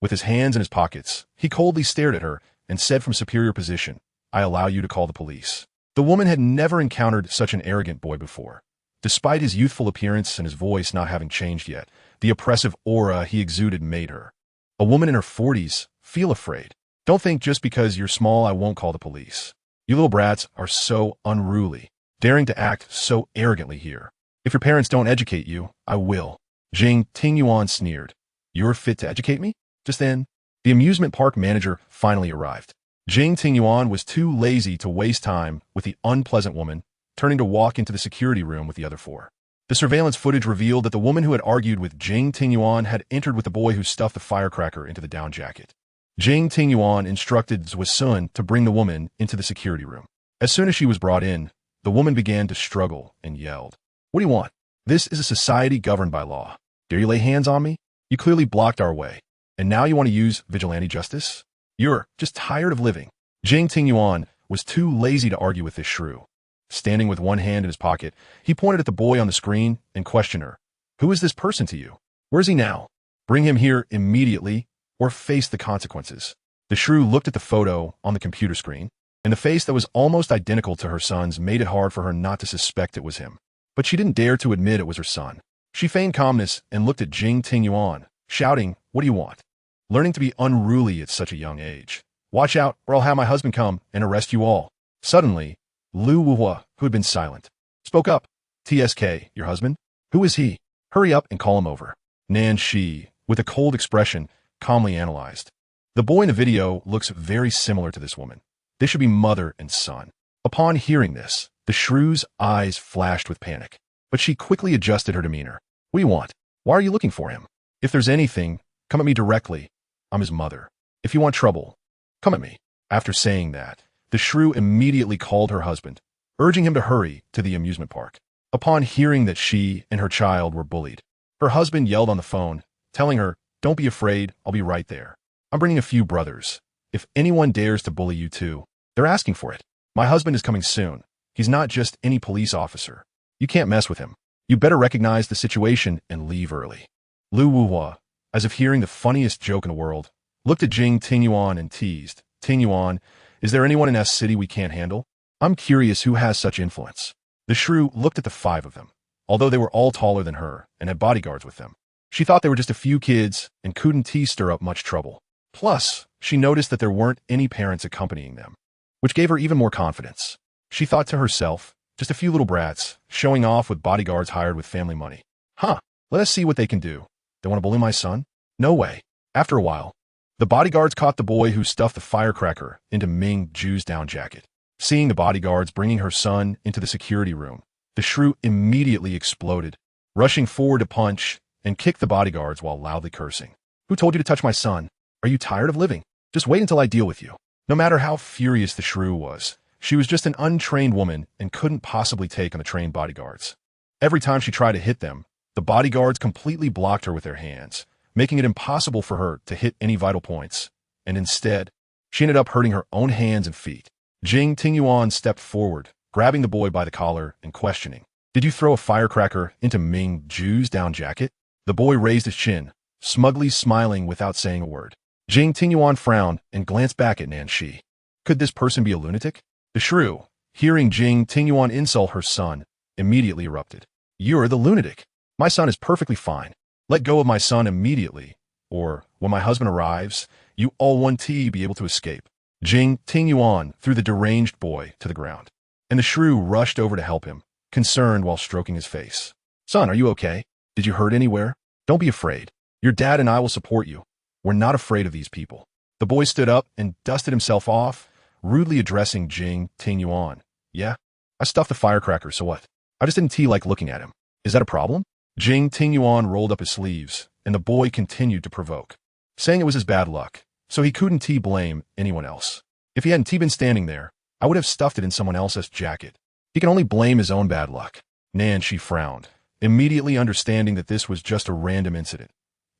With his hands in his pockets, he coldly stared at her and said from superior position, I allow you to call the police. The woman had never encountered such an arrogant boy before. Despite his youthful appearance and his voice not having changed yet, the oppressive aura he exuded made her, a woman in her 40s, feel afraid. Don't think just because you're small I won't call the police. You little brats are so unruly, daring to act so arrogantly here. If your parents don't educate you, I will. Jing Tingyuan sneered. You're fit to educate me? Just then, the amusement park manager finally arrived. Jing Tingyuan was too lazy to waste time with the unpleasant woman, turning to walk into the security room with the other four. The surveillance footage revealed that the woman who had argued with Jing Tingyuan had entered with the boy who stuffed the firecracker into the down jacket. Jing Tingyuan instructed Zhou Sun to bring the woman into the security room. As soon as she was brought in, the woman began to struggle and yelled, What do you want? This is a society governed by law. Dare you lay hands on me? You clearly blocked our way. And now you want to use vigilante justice? You're just tired of living. Jing Tingyuan was too lazy to argue with this shrew. Standing with one hand in his pocket, he pointed at the boy on the screen and questioned her. Who is this person to you? Where's he now? Bring him here immediately or face the consequences. The shrew looked at the photo on the computer screen, and the face that was almost identical to her son's made it hard for her not to suspect it was him. But she didn't dare to admit it was her son. She feigned calmness and looked at Jing Tingyuan, shouting, What do you want? Learning to be unruly at such a young age. Watch out, or I'll have my husband come and arrest you all. Suddenly, Lu Wuhua, who had been silent, spoke up. TSK, your husband? Who is he? Hurry up and call him over. Nan Shi, with a cold expression, calmly analyzed. The boy in the video looks very similar to this woman. They should be mother and son. Upon hearing this, the shrew's eyes flashed with panic. But she quickly adjusted her demeanor. What do you want? Why are you looking for him? If there's anything, come at me directly. I'm his mother. If you want trouble, come at me. After saying that, the shrew immediately called her husband, urging him to hurry to the amusement park. Upon hearing that she and her child were bullied, her husband yelled on the phone, telling her, Don't be afraid, I'll be right there. I'm bringing a few brothers. If anyone dares to bully you too, they're asking for it. My husband is coming soon. He's not just any police officer. You can't mess with him. You better recognize the situation and leave early. Lu Wuhua, as if hearing the funniest joke in the world, looked at Jing Tingyuan and teased, Tingyuan, is there anyone in S City we can't handle? I'm curious who has such influence. The shrew looked at the five of them. Although they were all taller than her and had bodyguards with them, she thought they were just a few kids and couldn't stir up much trouble. Plus, she noticed that there weren't any parents accompanying them, which gave her even more confidence. She thought to herself, just a few little brats, showing off with bodyguards hired with family money. Huh, let us see what they can do. They want to bully my son? No way. After a while, the bodyguards caught the boy who stuffed the firecracker into Ming Ju's down jacket. Seeing the bodyguards bringing her son into the security room, the shrew immediately exploded, rushing forward to punch and kick the bodyguards while loudly cursing. Who told you to touch my son? Are you tired of living? Just wait until I deal with you. No matter how furious the shrew was, she was just an untrained woman and couldn't possibly take on the trained bodyguards. Every time she tried to hit them, the bodyguards completely blocked her with their hands, making it impossible for her to hit any vital points, and instead, she ended up hurting her own hands and feet. Jing Tingyuan stepped forward, grabbing the boy by the collar and questioning, Did you throw a firecracker into Ming Ju's down jacket? The boy raised his chin, smugly smiling without saying a word. Jing Tingyuan frowned and glanced back at Nan Shi. Could this person be a lunatic? The shrew, hearing Jing Tingyuan insult her son, immediately erupted. You're the lunatic. My son is perfectly fine. Let go of my son immediately, or when my husband arrives, you all won't be able to escape. Jing Tingyuan threw the deranged boy to the ground, and the shrew rushed over to help him, concerned while stroking his face. Son, are you okay? Did you hurt anywhere? Don't be afraid. Your dad and I will support you. We're not afraid of these people. The boy stood up and dusted himself off, rudely addressing Jing Tingyuan. Yeah, I stuffed the firecracker, so what? I just didn't like looking at him. Is that a problem? Jing Tingyuan rolled up his sleeves, and the boy continued to provoke, saying it was his bad luck, so he couldn't blame anyone else. If he hadn't been standing there, I would have stuffed it in someone else's jacket. He can only blame his own bad luck. Nan Shi frowned, immediately understanding that this was just a random incident.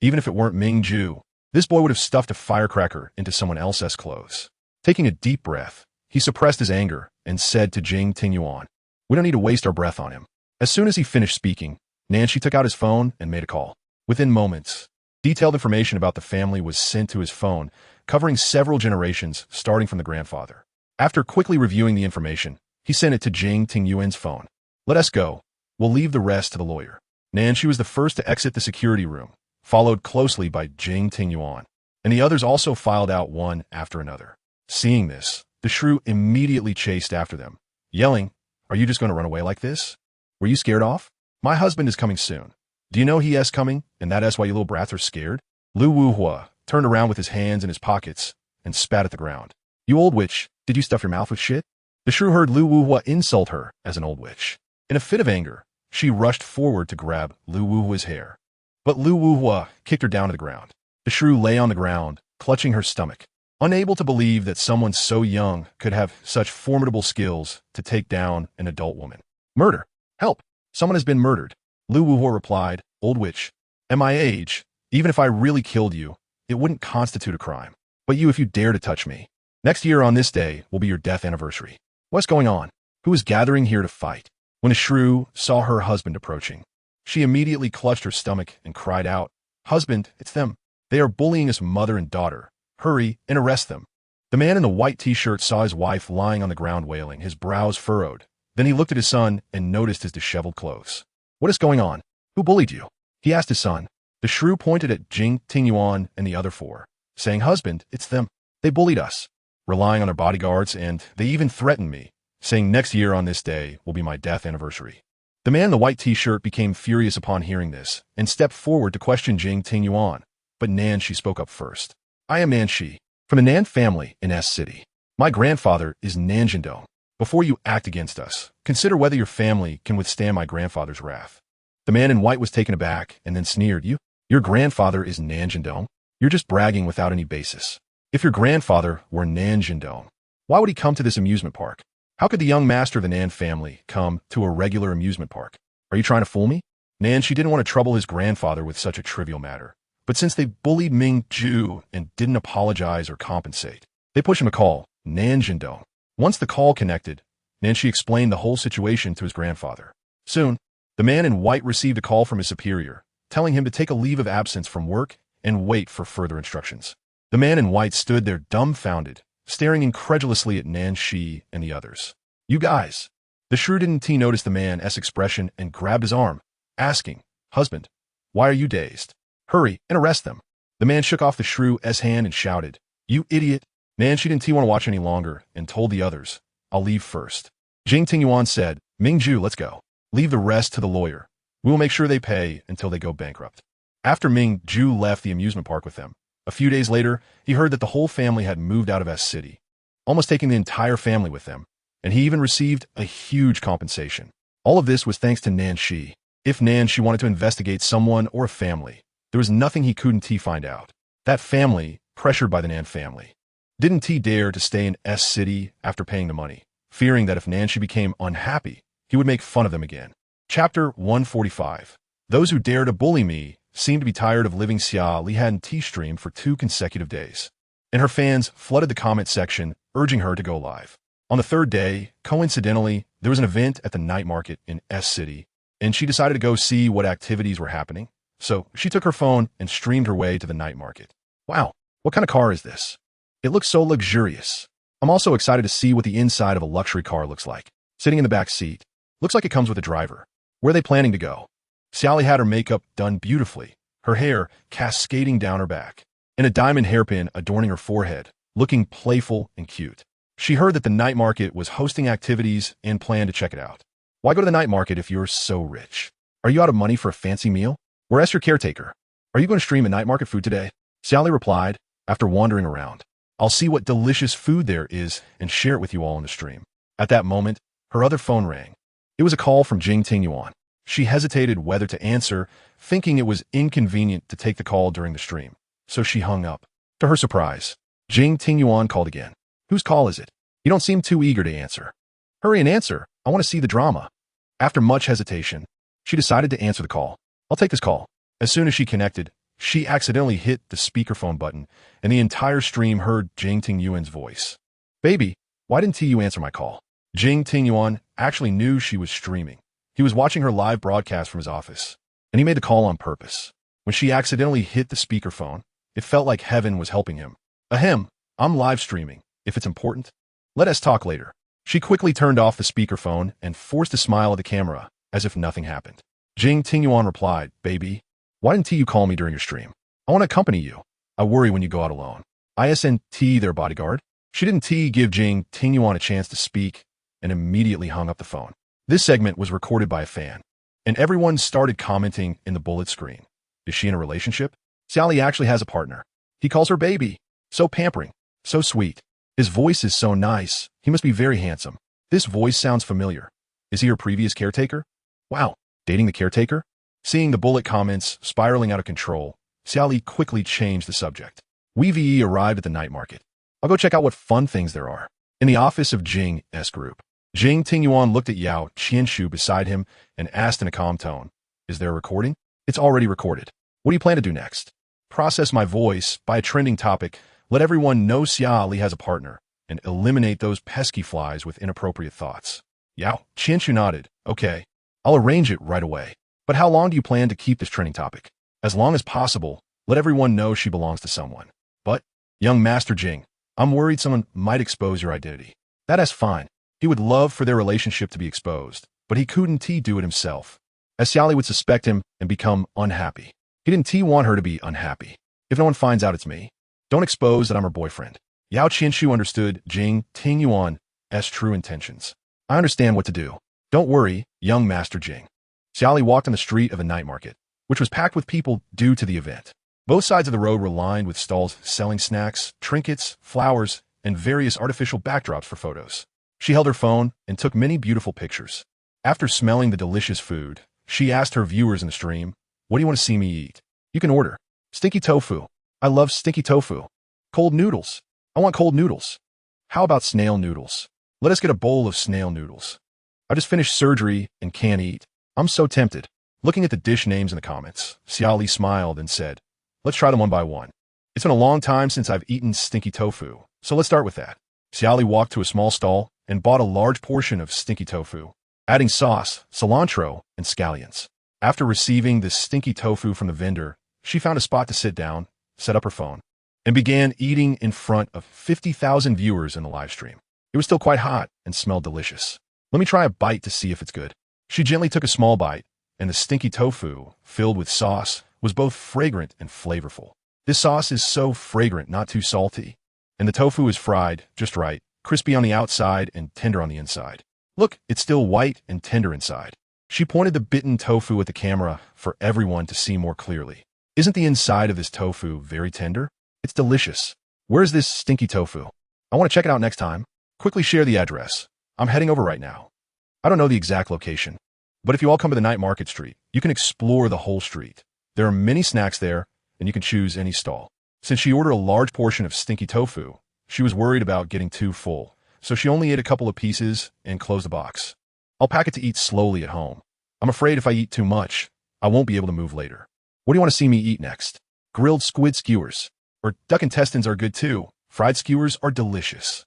Even if it weren't Ming Ju, this boy would have stuffed a firecracker into someone else's clothes. Taking a deep breath, he suppressed his anger and said to Jing Tingyuan, "We don't need to waste our breath on him." As soon as he finished speaking, Nanshi took out his phone and made a call. Within moments, detailed information about the family was sent to his phone, covering several generations starting from the grandfather. After quickly reviewing the information, he sent it to Jing Tingyuan's phone. "Let us go. We'll leave the rest to the lawyer." Nanshi was the first to exit the security room, followed closely by Jing Tingyuan, and the others also filed out one after another. Seeing this, the shrew immediately chased after them, yelling, "Are you just going to run away like this? Were you scared off? My husband is coming soon. Do you know he is coming, and that is why you little brats are scared?" Lu Wuhua turned around with his hands in his pockets and spat at the ground. "You old witch, did you stuff your mouth with shit?" The shrew heard Lu Wuhua insult her as an old witch. In a fit of anger, she rushed forward to grab Lu Wuhua's hair. But Lu Wuhua kicked her down to the ground. The shrew lay on the ground, clutching her stomach, unable to believe that someone so young could have such formidable skills to take down an adult woman. "Murder! Help! Someone has been murdered." Lu Wuhua replied, "Old witch, at my age, even if I really killed you, it wouldn't constitute a crime. But you, if you dare to touch me. Next year on this day will be your death anniversary. What's going on? Who is gathering here to fight?" When the shrew saw her husband approaching, she immediately clutched her stomach and cried out, "Husband, it's them. They are bullying us mother and daughter. Hurry and arrest them." The man in the white t-shirt saw his wife lying on the ground wailing, his brows furrowed. Then he looked at his son and noticed his disheveled clothes. "What is going on? Who bullied you?" he asked his son. The shrew pointed at Jing Tingyuan and the other four, saying, "Husband, it's them. They bullied us, relying on their bodyguards, and they even threatened me, saying next year on this day will be my death anniversary." The man in the white t-shirt became furious upon hearing this and stepped forward to question Jing Tingyuan, but Nanshi spoke up first. "I am Nanshi, from the Nan family in S City. My grandfather is Nanjindong. Before you act against us, consider whether your family can withstand my grandfather's wrath." The man in white was taken aback and then sneered, Your grandfather is Nanjindong? You're just bragging without any basis. If your grandfather were Nanjindong, why would he come to this amusement park? How could the young master of the Nan family come to a regular amusement park? Are you trying to fool me?" Nanshi didn't want to trouble his grandfather with such a trivial matter, but since they bullied Ming Ju and didn't apologize or compensate, they pushed him to call Nanjindong. Once the call connected, Nanshi explained the whole situation to his grandfather. Soon, the man in white received a call from his superior, telling him to take a leave of absence from work and wait for further instructions. The man in white stood there dumbfounded, staring incredulously at Nanshi and the others. "You guys!" The shrew didn't notice the man's expression and grabbed his arm, asking, "Husband, why are you dazed? Hurry and arrest them." The man shook off the shrew's hand and shouted, "You idiot!" Nanshi didn't want to watch any longer and told the others, "I'll leave first." Jing Tingyuan said, "Mingju, let's go. Leave the rest to the lawyer. We will make sure they pay until they go bankrupt." After Ming Ju left the amusement park with them, a few days later, he heard that the whole family had moved out of S City, almost taking the entire family with them, and he even received a huge compensation. All of this was thanks to Nanshi. If Nanshi wanted to investigate someone or a family, there was nothing he couldn't find out. That family, pressured by the Nan family, didn't dare to stay in S City after paying the money, fearing that if Nanshi became unhappy, he would make fun of them again. Chapter 145. Those who dare to bully me seem to be tired of living. Xia Li hadn't streamed for 2 consecutive days, and her fans flooded the comment section, urging her to go live. On the 3rd day, coincidentally, there was an event at the night market in S City, and she decided to go see what activities were happening. So she took her phone and streamed her way to the night market. Wow, what kind of car is this? It looks so luxurious. I'm also excited to see what the inside of a luxury car looks like. Sitting in the back seat. Looks like it comes with a driver. Where are they planning to go? Xia Li had her makeup done beautifully, her hair cascading down her back, and a diamond hairpin adorning her forehead, looking playful and cute. She heard that the night market was hosting activities and planned to check it out. Why go to the night market if you're so rich? Are you out of money for a fancy meal? Where's your caretaker? Are you going to stream a night market food today? Xia Li replied, after wandering around. I'll see what delicious food there is and share it with you all in the stream. At that moment, her other phone rang. It was a call from Jing Tingyuan. She hesitated whether to answer, thinking it was inconvenient to take the call during the stream, so she hung up. To her surprise, Jing Tingyuan called again. Whose call is it? You don't seem too eager to answer. Hurry and answer. I want to see the drama. After much hesitation, she decided to answer the call. I'll take this call. As soon as she connected, she accidentally hit the speakerphone button, and the entire stream heard Jing Tingyuan's voice. Baby, why didn't you answer my call? Jing Tingyuan actually knew she was streaming. He was watching her live broadcast from his office, and he made the call on purpose. When she accidentally hit the speakerphone, it felt like heaven was helping him. Ahem, I'm live streaming. If it's important, let us talk later. She quickly turned off the speakerphone and forced a smile at the camera, as if nothing happened. Jing Tingyuan replied, Baby, why didn't you call me during your stream? I want to accompany you. I worry when you go out alone. ISNT their bodyguard? She didn't give Jing Tingyuan a chance to speak and immediately hung up the phone. This segment was recorded by a fan, and everyone started commenting in the bullet screen. Is she in a relationship? Xia Li actually has a partner. He calls her baby. So pampering. So sweet. His voice is so nice. He must be very handsome. This voice sounds familiar. Is he her previous caretaker? Wow, dating the caretaker? Seeing the bullet comments spiraling out of control, Xia Li quickly changed the subject. We arrived at the night market. I'll go check out what fun things there are. In the office of Jing's group, Jing Tingyuan looked at Yao Qianshu beside him and asked in a calm tone, Is there a recording? It's already recorded. What do you plan to do next? Process my voice by a trending topic, let everyone know Xia Li has a partner, and eliminate those pesky flies with inappropriate thoughts. Yao Qianshu nodded. Okay, I'll arrange it right away. But how long do you plan to keep this trending topic? As long as possible, let everyone know she belongs to someone. But, young Master Jing, I'm worried someone might expose your identity. That's fine. He would love for their relationship to be exposed, but he couldn't do it himself, as Xia Li would suspect him and become unhappy. He didn't want her to be unhappy. If no one finds out it's me, don't expose that I'm her boyfriend. Yao Qianshu understood Jing Tingyuan's true intentions. I understand what to do. Don't worry, young Master Jing. Xia Li walked on the street of a night market, which was packed with people due to the event. Both sides of the road were lined with stalls selling snacks, trinkets, flowers, and various artificial backdrops for photos. She held her phone and took many beautiful pictures. After smelling the delicious food, she asked her viewers in the stream, What do you want to see me eat? You can order. Stinky tofu. I love stinky tofu. Cold noodles. I want cold noodles. How about snail noodles? Let us get a bowl of snail noodles. I just finished surgery and can't eat. I'm so tempted. Looking at the dish names in the comments, Xia Li smiled and said, Let's try them one by one. It's been a long time since I've eaten stinky tofu, so let's start with that. Xia Li walked to a small stall and bought a large portion of stinky tofu, adding sauce, cilantro, and scallions. After receiving the stinky tofu from the vendor, she found a spot to sit down, set up her phone, and began eating in front of 50,000 viewers in the live stream. It was still quite hot and smelled delicious. Let me try a bite to see if it's good. She gently took a small bite, and the stinky tofu, filled with sauce, was both fragrant and flavorful. This sauce is so fragrant, not too salty, and the tofu is fried just right, crispy on the outside and tender on the inside. Look, it's still white and tender inside. She pointed the bitten tofu at the camera for everyone to see more clearly. Isn't the inside of this tofu very tender? It's delicious. Where's this stinky tofu? I want to check it out next time. Quickly share the address. I'm heading over right now. I don't know the exact location, but if you all come to the night market street, you can explore the whole street. There are many snacks there, and you can choose any stall. Since she ordered a large portion of stinky tofu, she was worried about getting too full, so she only ate a couple of pieces and closed the box. I'll pack it to eat slowly at home. I'm afraid if I eat too much, I won't be able to move later. What do you want to see me eat next? Grilled squid skewers. Or duck intestines are good too. Fried skewers are delicious.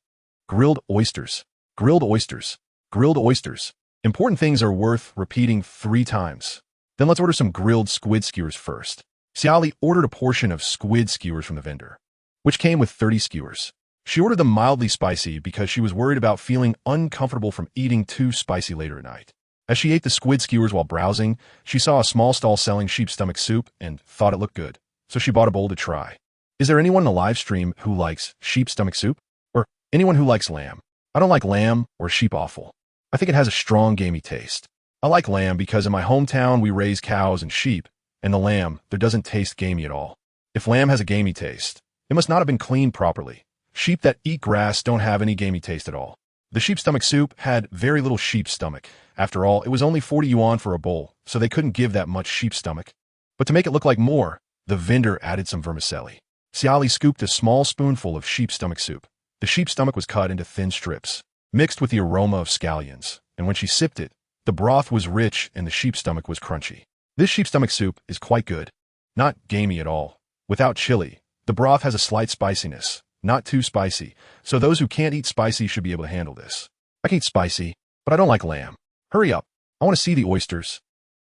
Grilled oysters. Grilled oysters. Grilled oysters. Important things are worth repeating 3 times. Then let's order some grilled squid skewers first. Xia Li ordered a portion of squid skewers from the vendor, which came with 30 skewers. She ordered them mildly spicy because she was worried about feeling uncomfortable from eating too spicy later at night. As she ate the squid skewers while browsing, she saw a small stall selling sheep stomach soup and thought it looked good, so she bought a bowl to try. Is there anyone in the live stream who likes sheep stomach soup? Or anyone who likes lamb? I don't like lamb or sheep offal. I think it has a strong gamey taste. I like lamb because in my hometown we raise cows and sheep, and the lamb, there doesn't taste gamey at all. If lamb has a gamey taste, it must not have been cleaned properly. Sheep that eat grass don't have any gamey taste at all. The sheep stomach soup had very little sheep stomach. After all, it was only 40 yuan for a bowl, so they couldn't give that much sheep stomach. But to make it look like more, the vendor added some vermicelli. Xia Li scooped a small spoonful of sheep stomach soup. The sheep stomach was cut into thin strips, mixed with the aroma of scallions, and when she sipped it, the broth was rich and the sheep stomach was crunchy. This sheep stomach soup is quite good. Not gamey at all. Without chili, the broth has a slight spiciness, not too spicy, so those who can't eat spicy should be able to handle this. I can eat spicy, but I don't like lamb. Hurry up. I want to see the oysters.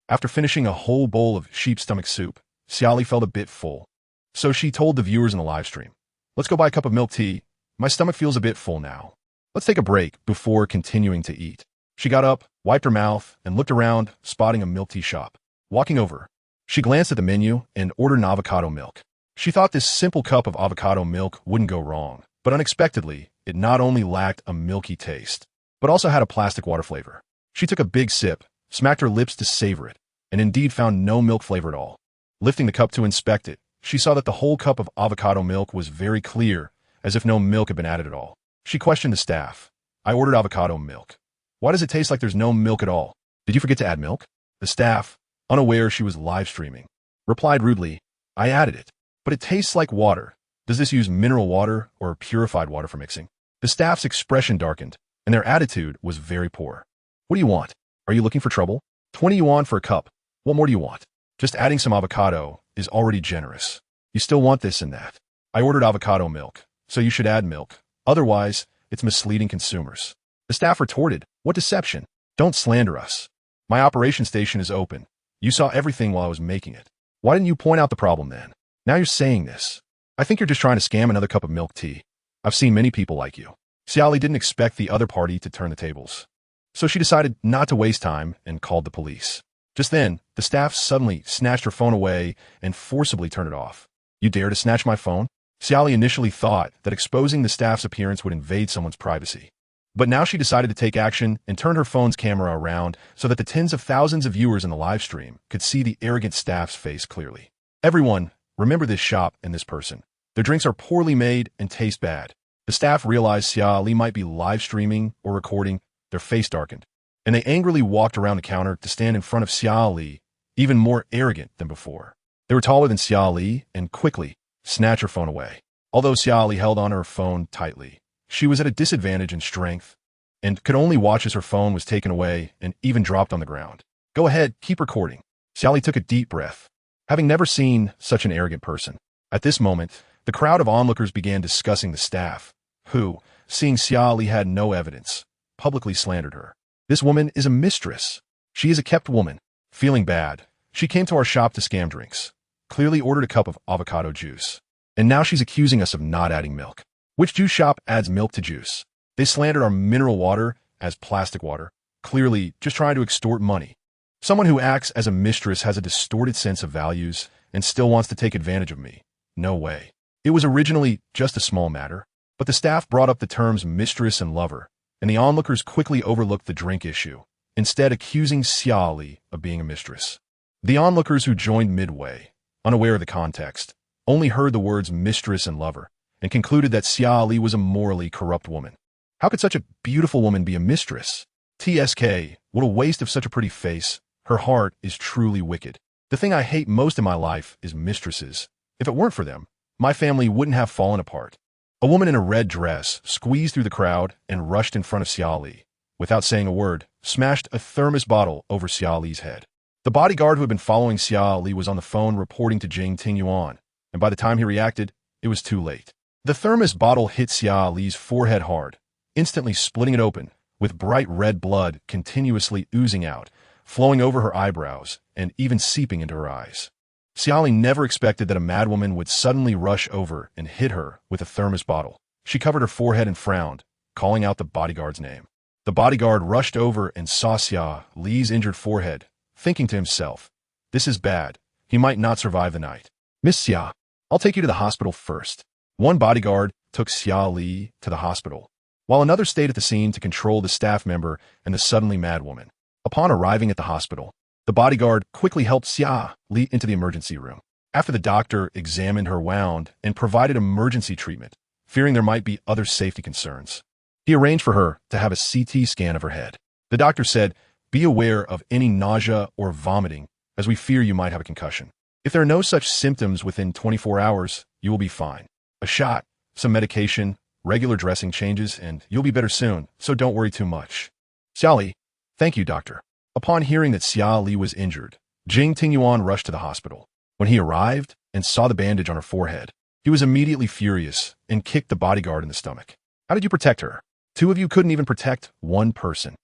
After finishing a whole bowl of sheep stomach soup, Xia Li felt a bit full. So she told the viewers in the live stream, "Let's go buy a cup of milk tea. My stomach feels a bit full now. Let's take a break before continuing to eat." She got up, wiped her mouth, and looked around, spotting a milk tea shop. Walking over, she glanced at the menu and ordered an avocado milk. She thought this simple cup of avocado milk wouldn't go wrong, but unexpectedly, it not only lacked a milky taste, but also had a plastic water flavor. She took a big sip, smacked her lips to savor it, and indeed found no milk flavor at all. Lifting the cup to inspect it, she saw that the whole cup of avocado milk was very clear, as if no milk had been added at all. She questioned the staff. "I ordered avocado milk. Why does it taste like there's no milk at all? Did you forget to add milk?" The staff, unaware she was live streaming, replied rudely, "I added it, but it tastes like water. Does this use mineral water or purified water for mixing?" The staff's expression darkened, and their attitude was very poor. "What do you want? Are you looking for trouble? 20 yuan for a cup. What more do you want? Just adding some avocado is already generous. You still want this and that. I ordered avocado milk, so you should add milk. Otherwise, it's misleading consumers." The staff retorted, "What deception? Don't slander us. My operation station is open. You saw everything while I was making it. Why didn't you point out the problem then? Now you're saying this. I think you're just trying to scam another cup of milk tea. I've seen many people like you." Xia Li didn't expect the other party to turn the tables, so she decided not to waste time and called the police. Just then, the staff suddenly snatched her phone away and forcibly turned it off. "You dare to snatch my phone?" Xia Li initially thought that exposing the staff's appearance would invade someone's privacy. But now she decided to take action and turned her phone's camera around so that the tens of thousands of viewers in the live stream could see the arrogant staff's face clearly. "Everyone, remember this shop and this person. Their drinks are poorly made and taste bad." The staff realized Xia Li might be live streaming or recording. Their face darkened, and they angrily walked around the counter to stand in front of Xia Li, even more arrogant than before. They were taller than Xia Li and quickly snatched her phone away. Although Xia Li held on her phone tightly, she was at a disadvantage in strength and could only watch as her phone was taken away and even dropped on the ground. "Go ahead, keep recording." Xia Li took a deep breath, having never seen such an arrogant person. At this moment, the crowd of onlookers began discussing the staff, who, seeing Xia Li had no evidence, publicly slandered her. "This woman is a mistress. She is a kept woman." Feeling bad, she came to our shop to scam drinks, clearly ordered a cup of avocado juice, and now she's accusing us of not adding milk. Which juice shop adds milk to juice? They slandered our mineral water as plastic water, clearly just trying to extort money. Someone who acts as a mistress has a distorted sense of values and still wants to take advantage of me. No way. It was originally just a small matter, but the staff brought up the terms mistress and lover, and the onlookers quickly overlooked the drink issue, instead accusing Xia Li of being a mistress. The onlookers who joined midway, unaware of the context, only heard the words mistress and lover, and concluded that Xia Li was a morally corrupt woman. How could such a beautiful woman be a mistress? TSK, what a waste of such a pretty face. Her heart is truly wicked. The thing I hate most in my life is mistresses. If it weren't for them, my family wouldn't have fallen apart. A woman in a red dress squeezed through the crowd and rushed in front of Xia Li. Without saying a word, smashed a thermos bottle over Xia Li's head. The bodyguard who had been following Xia Li was on the phone reporting to Jing Tingyuan, and by the time he reacted, it was too late. The thermos bottle hit Xia Li's forehead hard, instantly splitting it open, with bright red blood continuously oozing out, flowing over her eyebrows, and even seeping into her eyes. Xia Li never expected that a madwoman would suddenly rush over and hit her with a thermos bottle. She covered her forehead and frowned, calling out the bodyguard's name. The bodyguard rushed over and saw Xia Li's injured forehead, thinking to himself, "This is bad. He might not survive the night. Miss Xia, I'll take you to the hospital first." One bodyguard took Xia Li to the hospital, while another stayed at the scene to control the staff member and the suddenly mad woman. Upon arriving at the hospital, the bodyguard quickly helped Xia Li into the emergency room. After the doctor examined her wound and provided emergency treatment, fearing there might be other safety concerns, he arranged for her to have a CT scan of her head. The doctor said, "Be aware of any nausea or vomiting, as we fear you might have a concussion. If there are no such symptoms within 24 hours, you will be fine. A shot, some medication, regular dressing changes, and you'll be better soon, so don't worry too much." "Xia Li, thank you, doctor." Upon hearing that Xia Li was injured, Jing Tingyuan rushed to the hospital. When he arrived and saw the bandage on her forehead, He was immediately furious and kicked the bodyguard in the stomach. How did you protect her? Two of you couldn't even protect one person.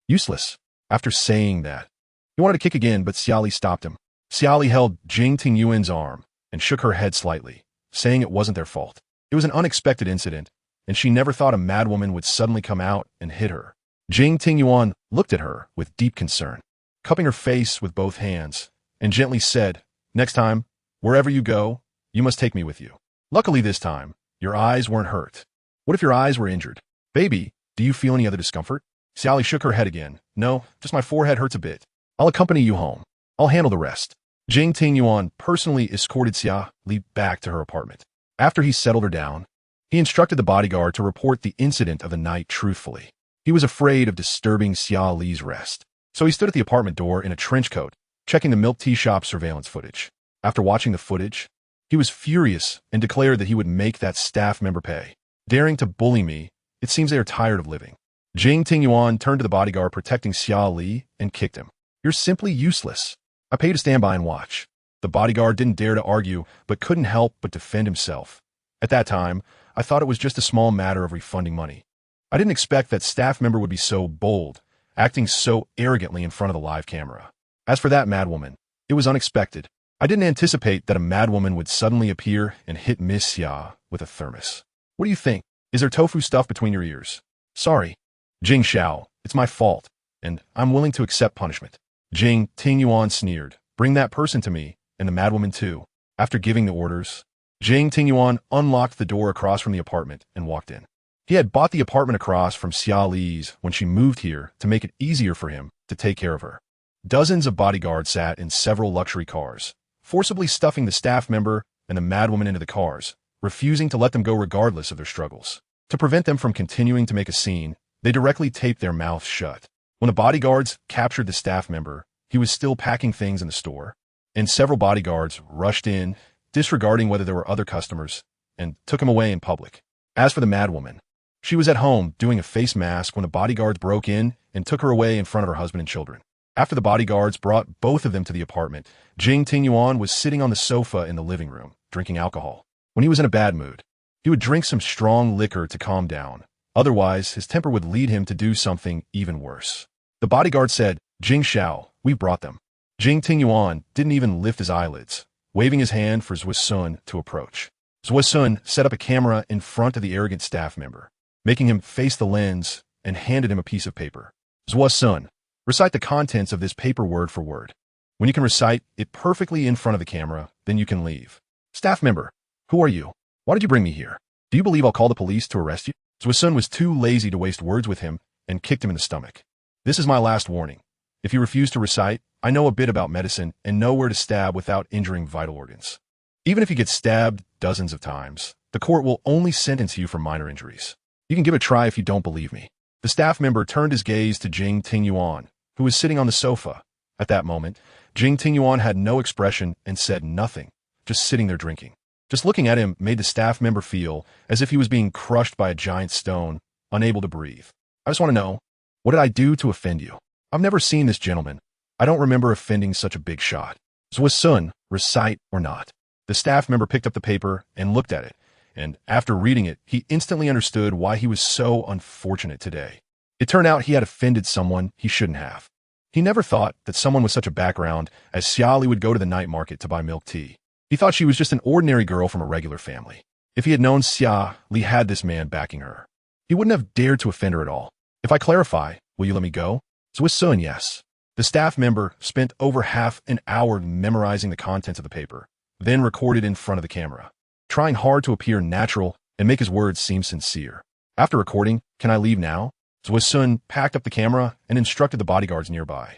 Useless. After saying that, he wanted to kick again, but Xia Li stopped him. Xia Li held Jing Tingyuan's arm and shook her head slightly, saying it wasn't their fault. It was an unexpected incident, and she never thought a madwoman would suddenly come out and hit her. Jing Tingyuan looked at her with deep concern, cupping her face with both hands, and gently said, "Next time, wherever you go, you must take me with you." Luckily this time, your eyes weren't hurt. What if your eyes were injured? Baby, do you feel any other discomfort? Xia Li shook her head again. No, just my forehead hurts a bit. I'll accompany you home. I'll handle the rest. Jing Tingyuan personally escorted Xia Li back to her apartment. After he settled her down, he instructed the bodyguard to report the incident of the night truthfully. He was afraid of disturbing Xia Li's rest, so he stood at the apartment door in a trench coat, checking the milk tea shop surveillance footage. After watching the footage, he was furious and declared that he would make that staff member pay. Daring to bully me, it seems they are tired of living. Jing Tingyuan turned to the bodyguard protecting Xia Li and kicked him. You're simply useless. I pay to stand by and watch. The bodyguard didn't dare to argue, but couldn't help but defend himself. At that time, I thought it was just a small matter of refunding money. I didn't expect that staff member would be so bold, acting so arrogantly in front of the live camera. As for that madwoman, it was unexpected. I didn't anticipate that a madwoman would suddenly appear and hit Miss Xia with a thermos. What do you think? Is there tofu stuff between your ears? Sorry. Jing Xiao, it's my fault, and I'm willing to accept punishment. Jing Tingyuan sneered. Bring that person to me, and the madwoman too. After giving the orders, Jing Tingyuan unlocked the door across from the apartment and walked in. He had bought the apartment across from Xia Li's when she moved here to make it easier for him to take care of her. Dozens of bodyguards sat in several luxury cars, forcibly stuffing the staff member and the madwoman into the cars, refusing to let them go regardless of their struggles. To prevent them from continuing to make a scene, they directly taped their mouths shut. When the bodyguards captured the staff member, he was still packing things in the store, and several bodyguards rushed in, disregarding whether there were other customers, and took him away in public. As for the madwoman, she was at home doing a face mask when the bodyguards broke in and took her away in front of her husband and children. After the bodyguards brought both of them to the apartment, Jing Tingyuan was sitting on the sofa in the living room, drinking alcohol. When he was in a bad mood, he would drink some strong liquor to calm down. Otherwise, his temper would lead him to do something even worse. The bodyguard said, Jing Xiao, we brought them. Jing Tingyuan didn't even lift his eyelids, waving his hand for Zhuo Sun to approach. Zhuo Sun set up a camera in front of the arrogant staff member, making him face the lens, and handed him a piece of paper. Zhuo Sun, recite the contents of this paper word for word. When you can recite it perfectly in front of the camera, then you can leave. Staff member, who are you? Why did you bring me here? Do you believe I'll call the police to arrest you? Zhuo Sun was too lazy to waste words with him and kicked him in the stomach. This is my last warning. If you refuse to recite, I know a bit about medicine and know where to stab without injuring vital organs. Even if you get stabbed dozens of times, the court will only sentence you for minor injuries. You can give it a try if you don't believe me. The staff member turned his gaze to Jing Tingyuan, who was sitting on the sofa. At that moment, Jing Tingyuan had no expression and said nothing, just sitting there drinking. Just looking at him made the staff member feel as if he was being crushed by a giant stone, unable to breathe. I just want to know, what did I do to offend you? I've never seen this gentleman. I don't remember offending such a big shot. Zhuo Sun, recite or not. The staff member picked up the paper and looked at it, and after reading it, he instantly understood why he was so unfortunate today. It turned out he had offended someone he shouldn't have. He never thought that someone with such a background as Xia Li would go to the night market to buy milk tea. He thought she was just an ordinary girl from a regular family. If he had known Xia Li had this man backing her, he wouldn't have dared to offend her at all. If I clarify, will you let me go? Zhuo Sun, yes. The staff member spent over half an hour memorizing the contents of the paper, then recorded in front of the camera, trying hard to appear natural and make his words seem sincere. After recording, can I leave now? Zhuo Sun packed up the camera and instructed the bodyguards nearby.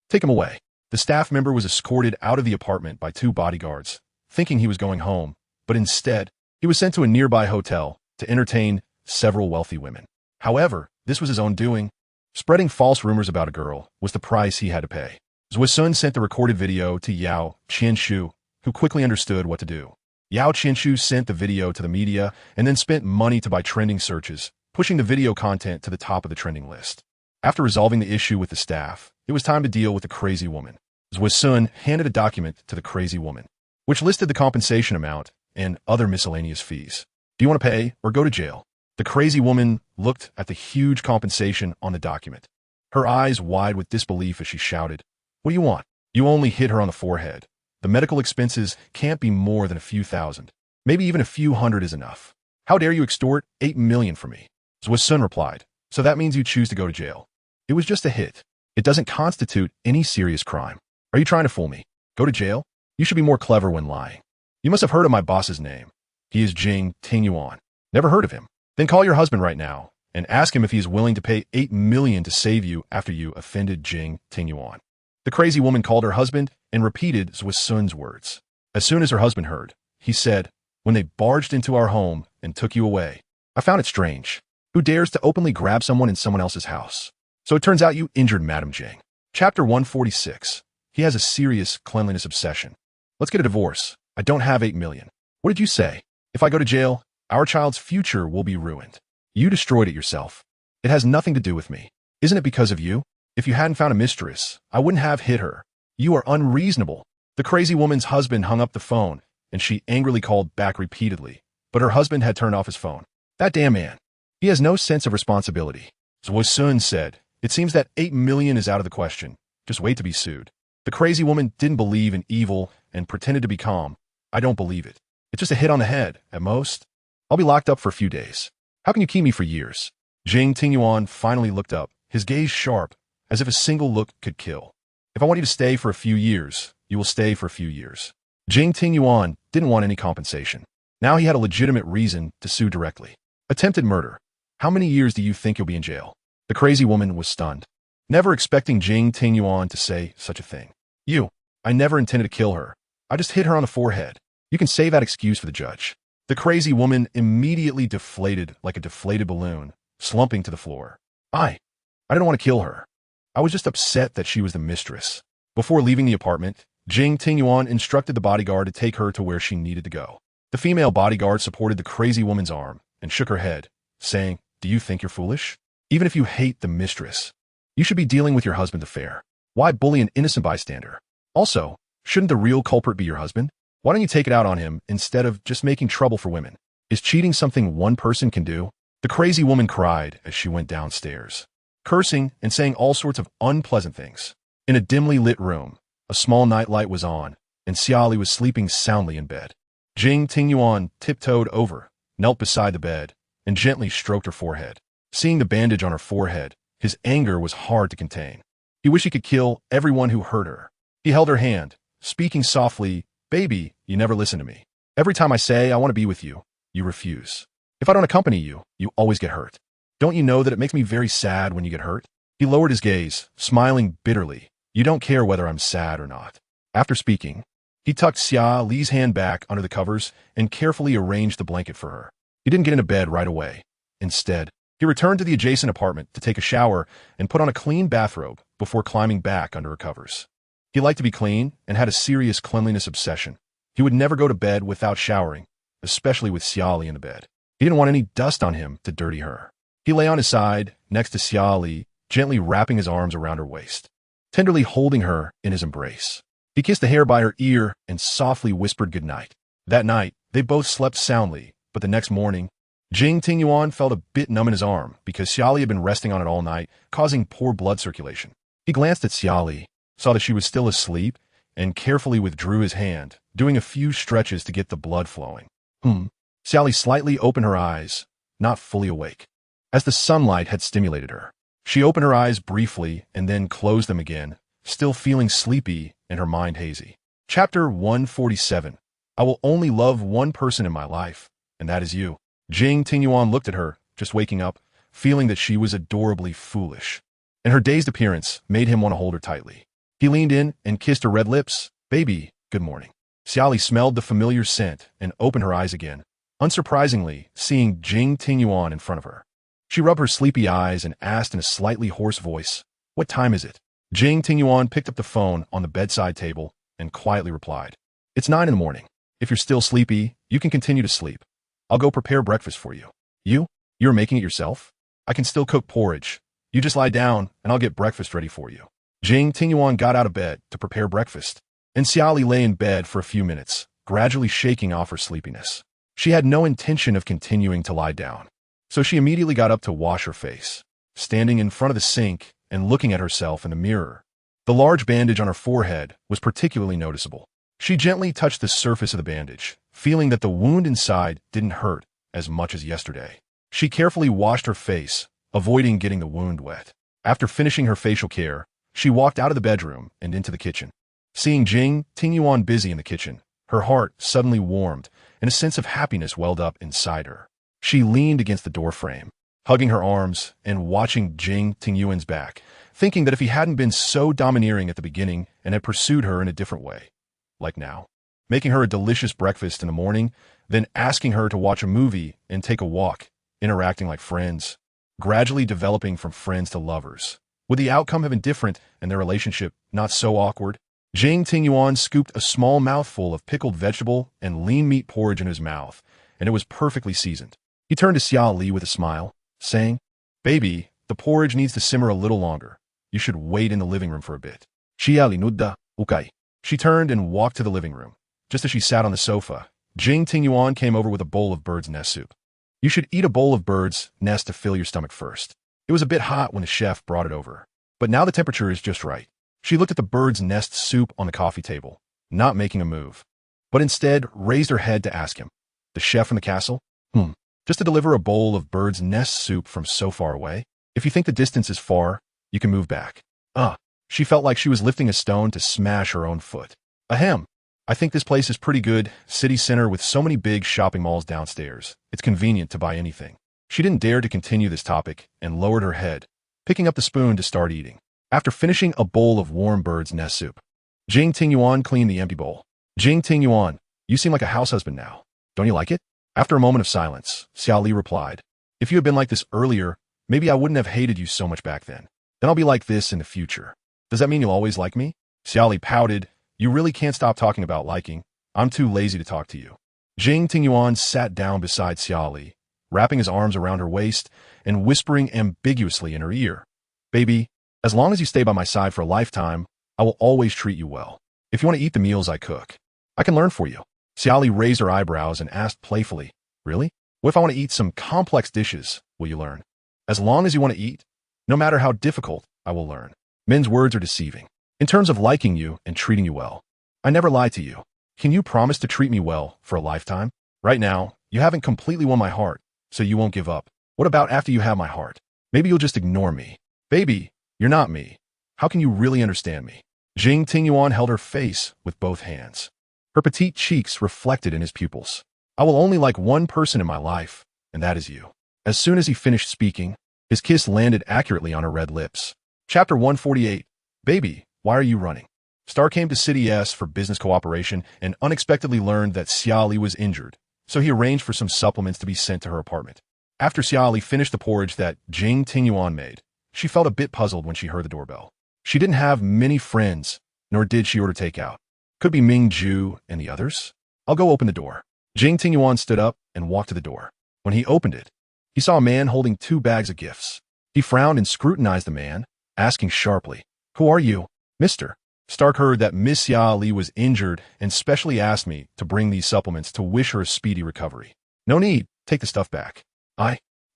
Take him away. The staff member was escorted out of the apartment by two bodyguards, thinking he was going home, but instead, he was sent to a nearby hotel to entertain several wealthy women. However, this was his own doing. Spreading false rumors about a girl was the price he had to pay. Zhuo Sun sent the recorded video to Yao Qianshu, who quickly understood what to do. Yao Qianshu sent the video to the media and then spent money to buy trending searches, pushing the video content to the top of the trending list. After resolving the issue with the staff, it was time to deal with the crazy woman. Zhuo Sun handed a document to the crazy woman, which listed the compensation amount and other miscellaneous fees. Do you want to pay or go to jail? The crazy woman looked at the huge compensation on the document, her eyes wide with disbelief as she shouted, "What do you want?" You only hit her on the forehead. The medical expenses can't be more than a few thousand. Maybe even a few hundred is enough. How dare you extort 8 million from me? Sun replied, "So that means you choose to go to jail." It was just a hit. It doesn't constitute any serious crime. Are you trying to fool me? Go to jail? You should be more clever when lying. You must have heard of my boss's name. He is Jing Tingyuan. Never heard of him? Then call your husband right now and ask him if he is willing to pay 8 million to save you after you offended Jing Tingyuan. The crazy woman called her husband and repeated Sun's words. As soon as her husband heard, he said, "When they barged into our home and took you away, I found it strange. Who dares to openly grab someone in someone else's house? So it turns out you injured Madame Jing." Chapter 146. He has a serious cleanliness obsession. Let's get a divorce. I don't have 8 million. What did you say? If I go to jail, our child's future will be ruined. You destroyed it yourself. It has nothing to do with me. Isn't it because of you? If you hadn't found a mistress, I wouldn't have hit her. You are unreasonable. The crazy woman's husband hung up the phone, and she angrily called back repeatedly, but her husband had turned off his phone. That damn man. He has no sense of responsibility. Sun said, "It seems that 8 million is out of the question. Just wait to be sued." The crazy woman didn't believe in evil and pretended to be calm. "I don't believe it. It's just a hit on the head, at most. I'll be locked up for a few days. How can you keep me for years?" Jing Tingyuan finally looked up, his gaze sharp, as if a single look could kill. "If I want you to stay for a few years, you will stay for a few years." Jing Tingyuan didn't want any compensation. Now he had a legitimate reason to sue directly. Attempted murder. How many years do you think you'll be in jail? The crazy woman was stunned, never expecting Jing Tingyuan to say such a thing. I never intended to kill her. I just hit her on the forehead. You can save that excuse for the judge." The crazy woman immediately deflated like a deflated balloon, slumping to the floor. I didn't want to kill her. I was just upset that she was the mistress." Before leaving the apartment, Jing Tingyuan instructed the bodyguard to take her to where she needed to go. The female bodyguard supported the crazy woman's arm and shook her head, saying, "Do you think you're foolish? Even if you hate the mistress, you should be dealing with your husband's affair. Why bully an innocent bystander? Also, shouldn't the real culprit be your husband? Why don't you take it out on him instead of just making trouble for women? Is cheating something one person can do?" The crazy woman cried as she went downstairs, cursing and saying all sorts of unpleasant things. In a dimly lit room, a small nightlight was on, and Xia Li was sleeping soundly in bed. Jing Tingyuan tiptoed over, knelt beside the bed, and gently stroked her forehead. Seeing the bandage on her forehead, his anger was hard to contain. He wished he could kill everyone who hurt her. He held her hand, speaking softly, "Baby, you never listen to me. Every time I say I want to be with you, you refuse. If I don't accompany you, you always get hurt. Don't you know that it makes me very sad when you get hurt?" He lowered his gaze, smiling bitterly. "You don't care whether I'm sad or not." After speaking, he tucked Xia Li's hand back under the covers and carefully arranged the blanket for her. He didn't get into bed right away. Instead, he returned to the adjacent apartment to take a shower and put on a clean bathrobe before climbing back under her covers. He liked to be clean and had a serious cleanliness obsession. He would never go to bed without showering, especially with Xia Li in the bed. He didn't want any dust on him to dirty her. He lay on his side, next to Xia Li, gently wrapping his arms around her waist, tenderly holding her in his embrace. He kissed the hair by her ear and softly whispered goodnight. That night, they both slept soundly, but the next morning, Jing Tingyuan felt a bit numb in his arm because Xia Li had been resting on it all night, causing poor blood circulation. He glanced at Xia Li, saw that she was still asleep, and carefully withdrew his hand, doing a few stretches to get the blood flowing. Xia Li slightly opened her eyes, not fully awake, as the sunlight had stimulated her. She opened her eyes briefly and then closed them again, still feeling sleepy and her mind hazy. Chapter 147. I will only love one person in my life, and that is you. Jing Tingyuan looked at her, just waking up, feeling that she was adorably foolish, and her dazed appearance made him want to hold her tightly. He leaned in and kissed her red lips. "Baby, good morning." Xia Li smelled the familiar scent and opened her eyes again, unsurprisingly seeing Jing Tingyuan in front of her. She rubbed her sleepy eyes and asked in a slightly hoarse voice, "What time is it?" Jing Tingyuan picked up the phone on the bedside table and quietly replied, "It's 9 in the morning. If you're still sleepy, you can continue to sleep. I'll go prepare breakfast for you." You're making it yourself? I can still cook porridge. You just lie down and I'll get breakfast ready for you." Jing Tingyuan got out of bed to prepare breakfast, and Xia Li lay in bed for a few minutes, gradually shaking off her sleepiness. She had no intention of continuing to lie down, so she immediately got up to wash her face, standing in front of the sink and looking at herself in the mirror. The large bandage on her forehead was particularly noticeable. She gently touched the surface of the bandage, feeling that the wound inside didn't hurt as much as yesterday. She carefully washed her face, avoiding getting the wound wet. After finishing her facial care, she walked out of the bedroom and into the kitchen. Seeing Jing Tingyuan busy in the kitchen, her heart suddenly warmed and a sense of happiness welled up inside her. She leaned against the doorframe, hugging her arms and watching Jing Tingyuan's back, thinking that if he hadn't been so domineering at the beginning and had pursued her in a different way, like now, making her a delicious breakfast in the morning, then asking her to watch a movie and take a walk, interacting like friends, gradually developing from friends to lovers. Would the outcome have been different and their relationship not so awkward? Jing Tingyuan scooped a small mouthful of pickled vegetable and lean meat porridge in his mouth, and it was perfectly seasoned. He turned to Xia Li with a smile, saying, "Baby, the porridge needs to simmer a little longer. You should wait in the living room for a bit." Xia Li nudda, okay. She turned and walked to the living room. Just as she sat on the sofa, Jing Tingyuan came over with a bowl of bird's nest soup. You should eat a bowl of bird's nest to fill your stomach first. It was a bit hot when the chef brought it over, but now the temperature is just right. She looked at the bird's nest soup on the coffee table, not making a move, but instead raised her head to ask him, "The chef from the castle? Just to deliver a bowl of bird's nest soup from so far away? If you think the distance is far, you can move back." She felt like she was lifting a stone to smash her own foot. Ahem. I think this place is pretty good, city center with so many big shopping malls downstairs. It's convenient to buy anything. She didn't dare to continue this topic and lowered her head, picking up the spoon to start eating. After finishing a bowl of warm bird's nest soup, Jing Tingyuan cleaned the empty bowl. "Jing Tingyuan, you seem like a house husband now. Don't you like it?" After a moment of silence, Xia Li replied, "If you had been like this earlier, maybe I wouldn't have hated you so much back then. Then I'll be like this in the future. Does that mean you'll always like me?" Xia Li pouted. "You really can't stop talking about liking. I'm too lazy to talk to you." Jing Tingyuan sat down beside Xia Li, wrapping his arms around her waist and whispering ambiguously in her ear, "Baby, as long as you stay by my side for a lifetime, I will always treat you well. If you want to eat the meals I cook, I can learn for you." Xia Li raised her eyebrows and asked playfully, "Really? What if I want to eat some complex dishes? Will you learn? As long as you want to eat, no matter how difficult, I will learn." Men's words are deceiving. In terms of liking you and treating you well, I never lie to you. Can you promise to treat me well for a lifetime? Right now, you haven't completely won my heart, so you won't give up. What about after you have my heart? Maybe you'll just ignore me. Baby, you're not me. How can you really understand me? Jing Tingyuan held her face with both hands. Her petite cheeks reflected in his pupils. "I will only like one person in my life, and that is you." As soon as he finished speaking, his kiss landed accurately on her red lips. Chapter 148. Baby, why are you running? Star came to City S for business cooperation and unexpectedly learned that Xia Li was injured, so he arranged for some supplements to be sent to her apartment. After Xia Li finished the porridge that Jing Tingyuan made, she felt a bit puzzled when she heard the doorbell. She didn't have many friends, nor did she order takeout. Could be Ming Ju and the others? "I'll go open the door." Jing Tingyuan stood up and walked to the door. When he opened it, he saw a man holding 2 bags of gifts. He frowned and scrutinized the man, asking sharply, "Who are you, mister?" Stark heard that Miss Xia Li was injured and specially asked me to bring these supplements to wish her a speedy recovery. "No need, take the stuff back."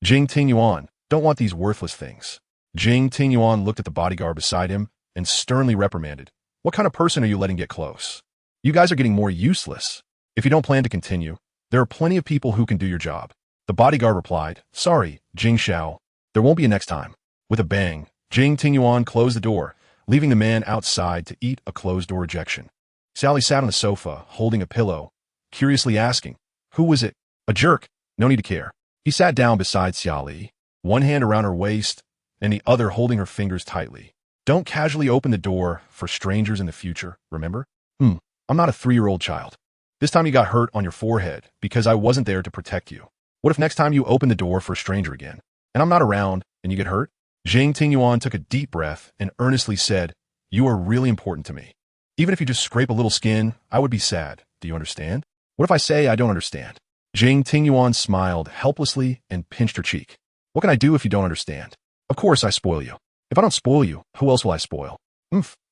Jing Tingyuan, don't want these worthless things." Jing Tingyuan looked at the bodyguard beside him and sternly reprimanded, "What kind of person are you letting get close? You guys are getting more useless. If you don't plan to continue, there are plenty of people who can do your job." The bodyguard replied, "Sorry, Jing Xiao, there won't be a next time." With a bang, Jing Tingyuan closed the door, leaving the man outside to eat a closed-door rejection. Sally sat on the sofa, holding a pillow, curiously asking, "Who was it? A jerk? No need to care." He sat down beside Xia Li, one hand around her waist and the other holding her fingers tightly. "Don't casually open the door for strangers in the future, remember? I'm not a 3-year-old child. This time you got hurt on your forehead because I wasn't there to protect you. What if next time you open the door for a stranger again, and I'm not around, and you get hurt?" Jing Tingyuan took a deep breath and earnestly said, "You are really important to me. Even if you just scrape a little skin, I would be sad. Do you understand? What if I say I don't understand?" Jing Tingyuan smiled helplessly and pinched her cheek. "What can I do if you don't understand? Of course I spoil you. If I don't spoil you, who else will I spoil?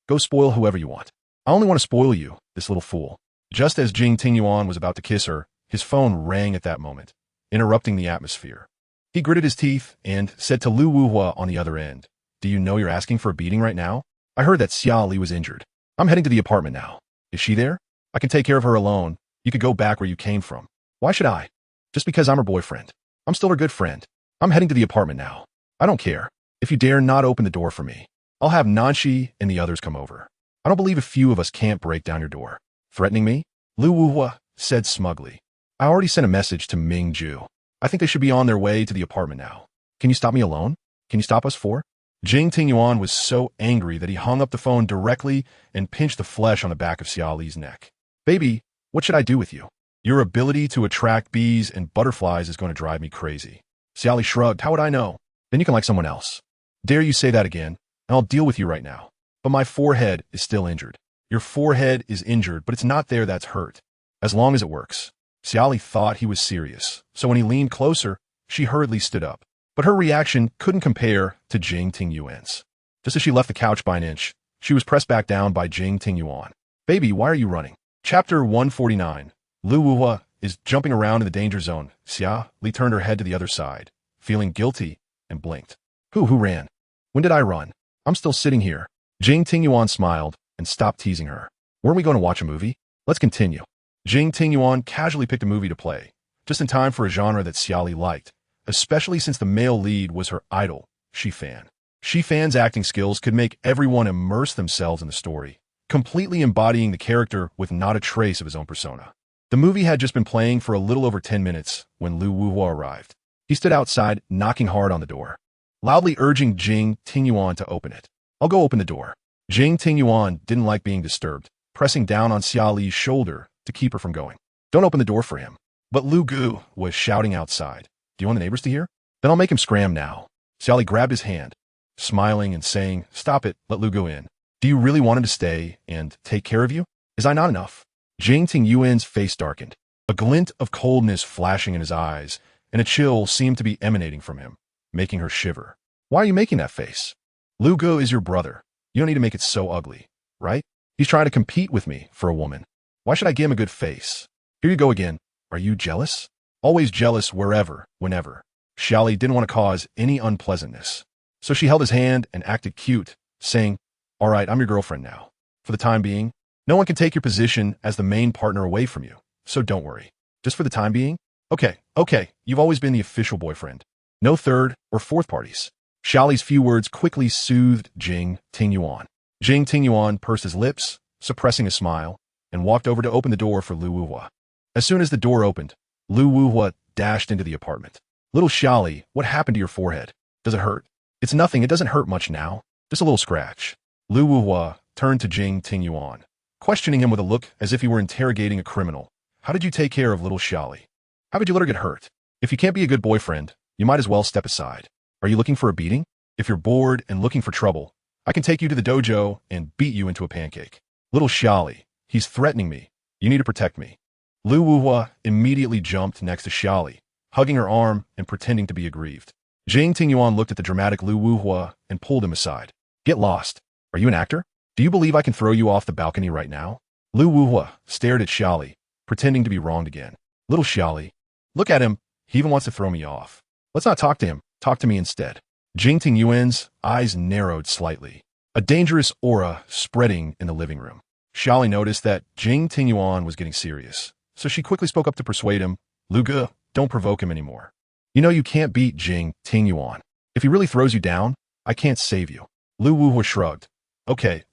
Go spoil whoever you want. I only want to spoil you, this little fool." Just as Jing Tingyuan was about to kiss her, his phone rang at that moment, interrupting the atmosphere. He gritted his teeth and said to Lu Wuhua on the other end, "Do you know you're asking for a beating right now? I heard that Xia Li was injured. I'm heading to the apartment now. Is she there? I can take care of her alone. You could go back where you came from. Why should I? Just because I'm her boyfriend. I'm still her good friend. I'm heading to the apartment now. I don't care. If you dare not open the door for me, I'll have Nanshi and the others come over. I don't believe a few of us can't break down your door." Threatening me? Lu Wuhua said smugly. "I already sent a message to Ming Ju. I think they should be on their way to the apartment now. Can you stop me alone? Can you stop us four?" Jing Tingyuan was so angry that he hung up the phone directly and pinched the flesh on the back of Xia Li's neck. "Baby, what should I do with you? Your ability to attract bees and butterflies is going to drive me crazy." Xia Li shrugged. "How would I know? Then you can like someone else. Dare you say that again, and I'll deal with you right now. But my forehead is still injured." "Your forehead is injured, but it's not there that's hurt. As long as it works." Xia Li thought he was serious, so when he leaned closer, she hurriedly stood up. But her reaction couldn't compare to Jing Tingyuan's. Just as she left the couch by an inch, she was pressed back down by Jing Tingyuan. "Baby, why are you running?" Chapter 149. Lu Wuhua is jumping around in the danger zone. Xia Li turned her head to the other side, feeling guilty, and blinked. Who ran? When did I run? I'm still sitting here." Jing Tingyuan smiled and stopped teasing her. "Weren't we going to watch a movie? Let's continue." Jing Tingyuan casually picked a movie to play, just in time for a genre that Xia Li liked, especially since the male lead was her idol, Shifan. Shifan's acting skills could make everyone immerse themselves in the story, completely embodying the character with not a trace of his own persona. The movie had just been playing for a little over 10 minutes when Lu Wuhua arrived. He stood outside, knocking hard on the door, loudly urging Jing Tingyuan to open it. "I'll go open the door." Jing Tingyuan didn't like being disturbed, pressing down on Xia Li's shoulder to keep her from going. "Don't open the door for him." But Lu Gu was shouting outside. "Do you want the neighbors to hear? Then I'll make him scram now." Xia Li grabbed his hand, smiling and saying, "Stop it, let Lu Gu in. Do you really want him to stay and take care of you? Is I not enough?" Jing Tingyuan's face darkened, a glint of coldness flashing in his eyes, and a chill seemed to be emanating from him, making her shiver. "Why are you making that face? Lu Gu is your brother. You don't need to make it so ugly, right? He's trying to compete with me for a woman. Why should I give him a good face? Here you go again. Are you jealous?" Always jealous wherever, whenever. Xia Li didn't want to cause any unpleasantness, so she held his hand and acted cute, saying, "All right, I'm your girlfriend now. For the time being, no one can take your position as the main partner away from you, so don't worry. Just for the time being? Okay, you've always been the official boyfriend. No third or fourth parties." Xia Li's few words quickly soothed Jing Tingyuan. Jing Tingyuan pursed his lips, suppressing a smile, and walked over to open the door for Lu Wuhua. As soon as the door opened, Lu Wuhua dashed into the apartment. "Little Xia Li, what happened to your forehead? Does it hurt?" "It's nothing, it doesn't hurt much now. Just a little scratch." Lu Wuhua turned to Jing Tingyuan, questioning him with a look as if he were interrogating a criminal. "How did you take care of little Xia Li? How did you let her get hurt? If you can't be a good boyfriend, you might as well step aside. Are you looking for a beating? If you're bored and looking for trouble, I can take you to the dojo and beat you into a pancake." "Little Xia Li, he's threatening me. You need to protect me." Lu Wuhua immediately jumped next to Xia Li, hugging her arm and pretending to be aggrieved. Jing Tingyuan looked at the dramatic Lu Wuhua and pulled him aside. "Get lost. Are you an actor? Do you believe I can throw you off the balcony right now?" Lu Wuhua stared at Xia Li, pretending to be wronged again. "Little Xia Li, look at him. He even wants to throw me off. Let's not talk to him. Talk to me instead." Jing Tingyuan's eyes narrowed slightly, a dangerous aura spreading in the living room. Xia Li noticed that Jing Tingyuan was getting serious, so she quickly spoke up to persuade him. "Lu Gu, don't provoke him anymore. You know you can't beat Jing Tingyuan. If he really throws you down, I can't save you." Lu Wuhua shrugged. Okay,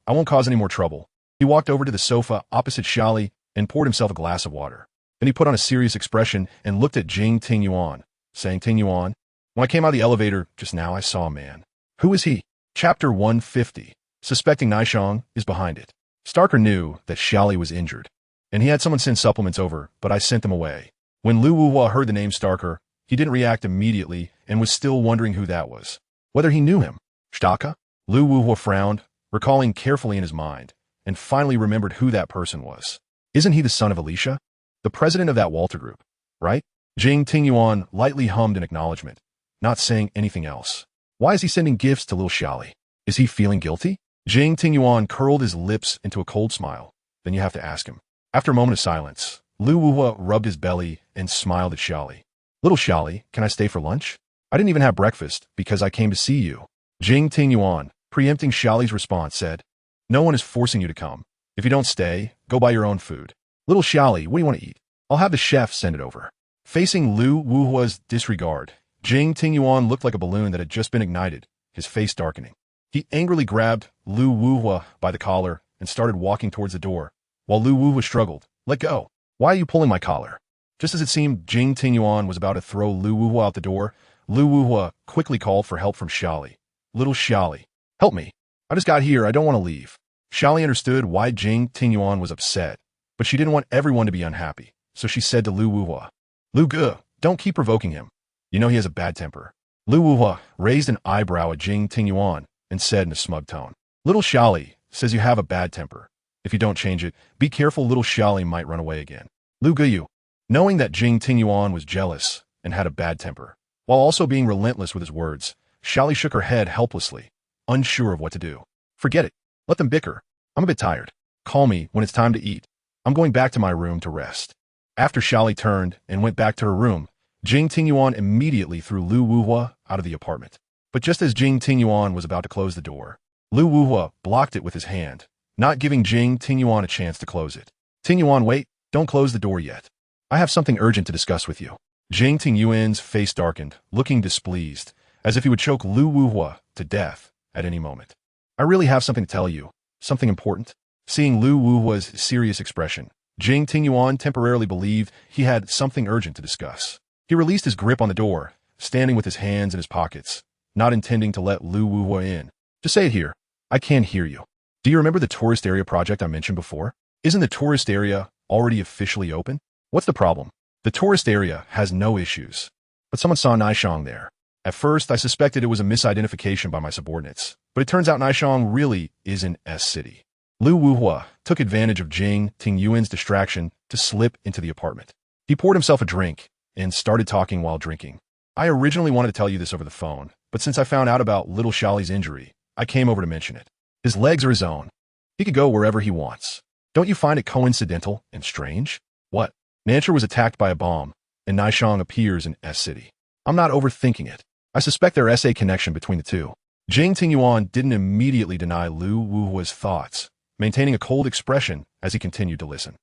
I won't cause any more trouble." He walked over to the sofa opposite Xia Li and poured himself a glass of water. Then he put on a serious expression and looked at Jing Tingyuan, saying, "Tingyuan, when I came out of the elevator just now, I saw a man." "Who is he?" Chapter 150. Suspecting Naishang is behind it. Starker knew that Xia Li was injured, and he had someone send supplements over, but I sent them away. When Lu Wuhua heard the name Starker, he didn't react immediately and was still wondering who that was. Whether he knew him. Staka? Lu Wuhua frowned, recalling carefully in his mind, and finally remembered who that person was. Isn't he the son of Alicia? The president of that Walter group, right? Jing Tingyuan lightly hummed in acknowledgement, not saying anything else. Why is he sending gifts to little Xia Li? Is he feeling guilty? Jing Tingyuan curled his lips into a cold smile. Then you have to ask him. After a moment of silence, Lu Wuhua rubbed his belly and smiled at Xia Li. Little Xia Li, can I stay for lunch? I didn't even have breakfast because I came to see you. Jing Tingyuan, preempting Xia Li's response, said, no one is forcing you to come. If you don't stay, go buy your own food. Little Xia Li, what do you want to eat? I'll have the chef send it over. Facing Lu Wuhua's disregard, Jing Tingyuan looked like a balloon that had just been ignited, his face darkening. He angrily grabbed Lu Wuhua by the collar and started walking towards the door, while Lu Wuhua struggled. Let go. Why are you pulling my collar? Just as it seemed Jing Tingyuan was about to throw Lu Wuhua out the door, Lu Wuhua quickly called for help from Xia Li. Little Xia Li, help me. I just got here. I don't want to leave. Xia Li understood why Jing Tingyuan was upset, but she didn't want everyone to be unhappy, so she said to Lu Wuhua, Lu Ge, don't keep provoking him. You know he has a bad temper. Lu Wuhua raised an eyebrow at Jing Tingyuan and said in a smug tone, Little Xia Li says you have a bad temper. If you don't change it, be careful little Xia Li might run away again. Lu Ge, knowing that Jing Tingyuan was jealous and had a bad temper, while also being relentless with his words, Xia Li shook her head helplessly, unsure of what to do. Forget it. Let them bicker. I'm a bit tired. Call me when it's time to eat. I'm going back to my room to rest. After Xia Li turned and went back to her room, Jing Tingyuan immediately threw Lu Wuhua out of the apartment. But just as Jing Tingyuan was about to close the door, Lu Wuhua blocked it with his hand, not giving Jing Tingyuan a chance to close it. Tingyuan, wait, don't close the door yet. I have something urgent to discuss with you. Jing Tingyuan's face darkened, looking displeased, as if he would choke Lu Wuhua to death at any moment. I really have something to tell you. Something important. Seeing Lu Wuhua's serious expression, Jing Tingyuan temporarily believed he had something urgent to discuss. He released his grip on the door, standing with his hands in his pockets, not intending to let Lu Wuhua in. Just say it here. I can't hear you. Do you remember the tourist area project I mentioned before? Isn't the tourist area already officially open? What's the problem? The tourist area has no issues. But someone saw Naishang there. At first, I suspected it was a misidentification by my subordinates, but it turns out Naishang really is in S City. Lu Wuhua took advantage of Jing Tingyuan's distraction to slip into the apartment. He poured himself a drink and started talking while drinking. I originally wanted to tell you this over the phone, but since I found out about little Xia Li's injury, I came over to mention it. His legs are his own. He could go wherever he wants. Don't you find it coincidental and strange? What? Nancher was attacked by a bomb, and Naishang appears in S City. I'm not overthinking it. I suspect there is a connection between the two. Jing Tingyuan didn't immediately deny Lu Wuhua's thoughts, maintaining a cold expression as he continued to listen.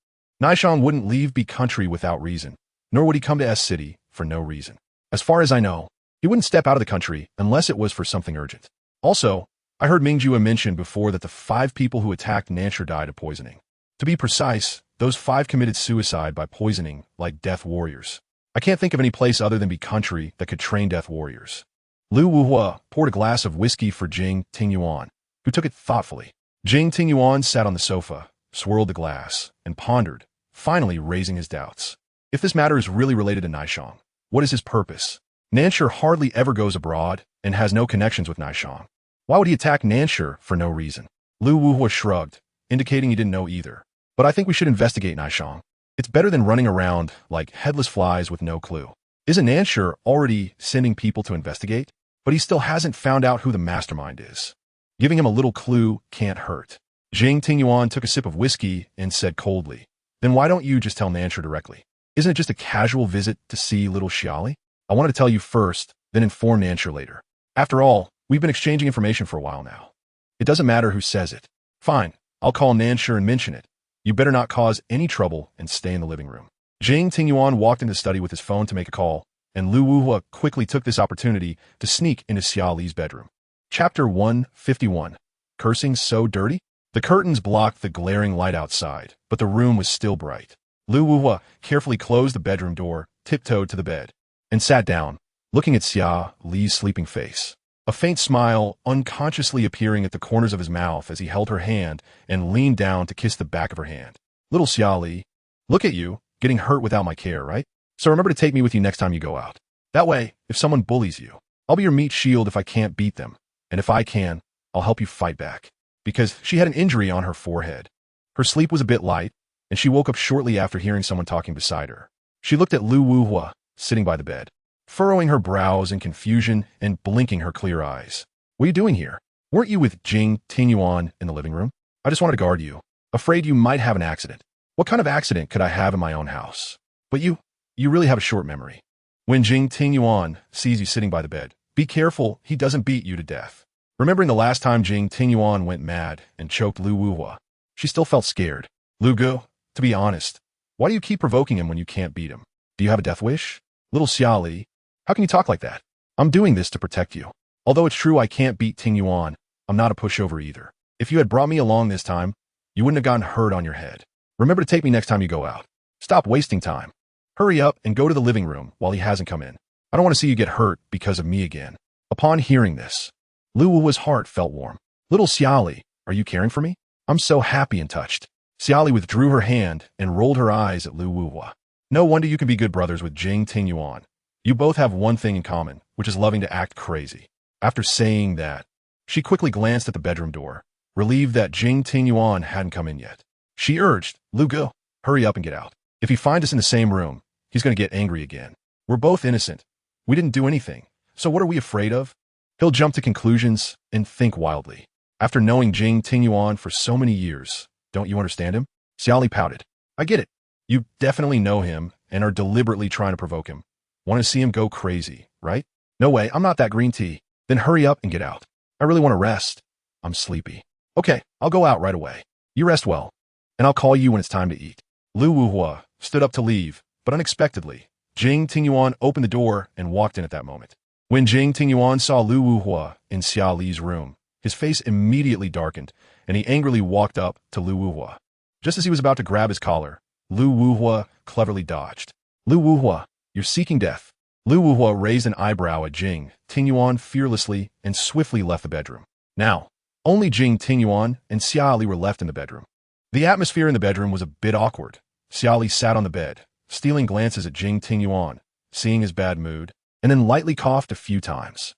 Naishang wouldn't leave B country without reason, nor would he come to S City for no reason. As far as I know, he wouldn't step out of the country unless it was for something urgent. Also, I heard Mingjue mention before that the 5 people who attacked Nancher died of poisoning. To be precise, those 5 committed suicide by poisoning like death warriors. I can't think of any place other than B country that could train death warriors. Lu Wuhua poured a glass of whiskey for Jing Tingyuan, who took it thoughtfully. Jing Tingyuan sat on the sofa, swirled the glass, and pondered, finally raising his doubts. If this matter is really related to Naishang, what is his purpose? Nancher hardly ever goes abroad and has no connections with Naishang. Why would he attack Nancher for no reason? Lu Wuhua shrugged, indicating he didn't know either. But I think we should investigate Naishang. It's better than running around like headless flies with no clue. Isn't Nancher already sending people to investigate? But he still hasn't found out who the mastermind is. Giving him a little clue can't hurt. Jing Tingyuan took a sip of whiskey and said coldly, then why don't you just tell Nancher directly? Isn't it just a casual visit to see little Xia Li? I wanted to tell you first, then inform Nancher later. After all, we've been exchanging information for a while now. It doesn't matter who says it. Fine, I'll call Nancher and mention it. You better not cause any trouble and stay in the living room. Jing Tingyuan walked into the study with his phone to make a call, and Lu Wuhua quickly took this opportunity to sneak into Xia Li's bedroom. Chapter 151. Cursing so dirty? The curtains blocked the glaring light outside, but the room was still bright. Lu Wuhua carefully closed the bedroom door, tiptoed to the bed, and sat down, looking at Xia Li's sleeping face. A faint smile unconsciously appearing at the corners of his mouth as he held her hand and leaned down to kiss the back of her hand. Little Xia Li, look at you, getting hurt without my care, right? So remember to take me with you next time you go out. That way, if someone bullies you, I'll be your meat shield if I can't beat them. And if I can, I'll help you fight back. Because she had an injury on her forehead. Her sleep was a bit light, and she woke up shortly after hearing someone talking beside her. She looked at Lu Wuhua, sitting by the bed, furrowing her brows in confusion and blinking her clear eyes. What are you doing here? Weren't you with Jing Tingyuan in the living room? I just wanted to guard you, afraid you might have an accident. What kind of accident could I have in my own house? But you really have a short memory. When Jing Tingyuan sees you sitting by the bed, be careful he doesn't beat you to death. Remembering the last time Jing Tingyuan went mad and choked Lu Wuhua, she still felt scared. Lu Gu, to be honest, why do you keep provoking him when you can't beat him? Do you have a death wish? Little Xia Li, how can you talk like that? I'm doing this to protect you. Although it's true I can't beat Tingyuan, I'm not a pushover either. If you had brought me along this time, you wouldn't have gotten hurt on your head. Remember to take me next time you go out. Stop wasting time. Hurry up and go to the living room while he hasn't come in. I don't want to see you get hurt because of me again. Upon hearing this, Lu Wuhua's heart felt warm. Little Xia Li, are you caring for me? I'm so happy and touched. Xia Li withdrew her hand and rolled her eyes at Lu Wuhua. No wonder you can be good brothers with Jing Tingyuan. You both have one thing in common, which is loving to act crazy. After saying that, she quickly glanced at the bedroom door, relieved that Jing Tingyuan hadn't come in yet. She urged, Lu Gu, hurry up and get out. If he finds us in the same room, he's going to get angry again. We're both innocent. We didn't do anything. So what are we afraid of? He'll jump to conclusions and think wildly. After knowing Jing Tingyuan for so many years, don't you understand him? Xia Li pouted. I get it. You definitely know him and are deliberately trying to provoke him. Want to see him go crazy, right? No way, I'm not that green tea. Then hurry up and get out. I really want to rest. I'm sleepy. Okay, I'll go out right away. You rest well, and I'll call you when it's time to eat. Lu Wuhua stood up to leave, but unexpectedly, Jing Tingyuan opened the door and walked in at that moment. When Jing Tingyuan saw Lu Wuhua in Xia Li's room, his face immediately darkened, and he angrily walked up to Lu Wuhua. Just as he was about to grab his collar, Lu Wuhua cleverly dodged. Lu Wuhua, you're seeking death. Lu Wuhua raised an eyebrow at Jing Tingyuan fearlessly and swiftly left the bedroom. Now, only Jing Tingyuan and Xia Li were left in the bedroom. The atmosphere in the bedroom was a bit awkward. Xia Li sat on the bed, stealing glances at Jing Tingyuan, seeing his bad mood, and then lightly coughed a few times.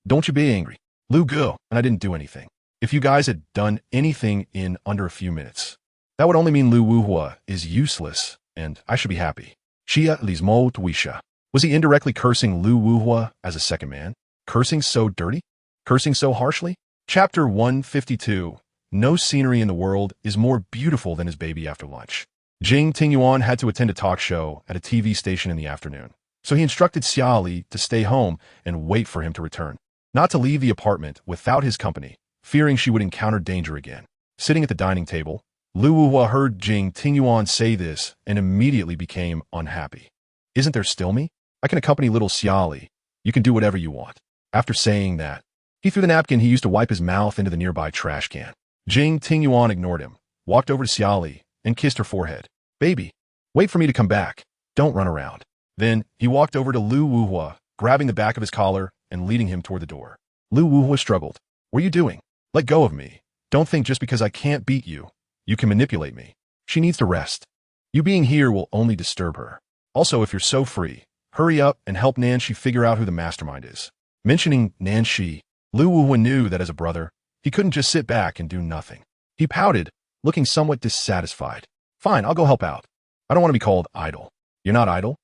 Don't you be angry. Lu Gu, and I didn't do anything. If you guys had done anything in under a few minutes, that would only mean Lu Wuhua is useless, and I should be happy. Xia Li's mo tuisha. Was he indirectly cursing Lu Wuhua as a second man? Cursing so dirty? Cursing so harshly? Chapter 152. No scenery in the world is more beautiful than his baby after lunch. Jing Tingyuan had to attend a talk show at a TV station in the afternoon, so he instructed Xia Li to stay home and wait for him to return, not to leave the apartment without his company, fearing she would encounter danger again. Sitting at the dining table, Lu Wuhua heard Jing Tingyuan say this and immediately became unhappy. Isn't there still me? I can accompany little Xia Li. You can do whatever you want. After saying that, he threw the napkin he used to wipe his mouth into the nearby trash can. Jing Tingyuan ignored him, walked over to Xia Li, and kissed her forehead. Baby, wait for me to come back. Don't run around. Then he walked over to Lu Wuhua, grabbing the back of his collar and leading him toward the door. Lu Wuhua struggled. What are you doing? Let go of me. Don't think just because I can't beat you, you can manipulate me. She needs to rest. You being here will only disturb her. Also, if you're so free, hurry up and help Nanshi figure out who the mastermind is. Mentioning Nanshi, Lu Wuhua knew that as a brother, he couldn't just sit back and do nothing. He pouted, looking somewhat dissatisfied. Fine, I'll go help out. I don't want to be called idle. You're not idle?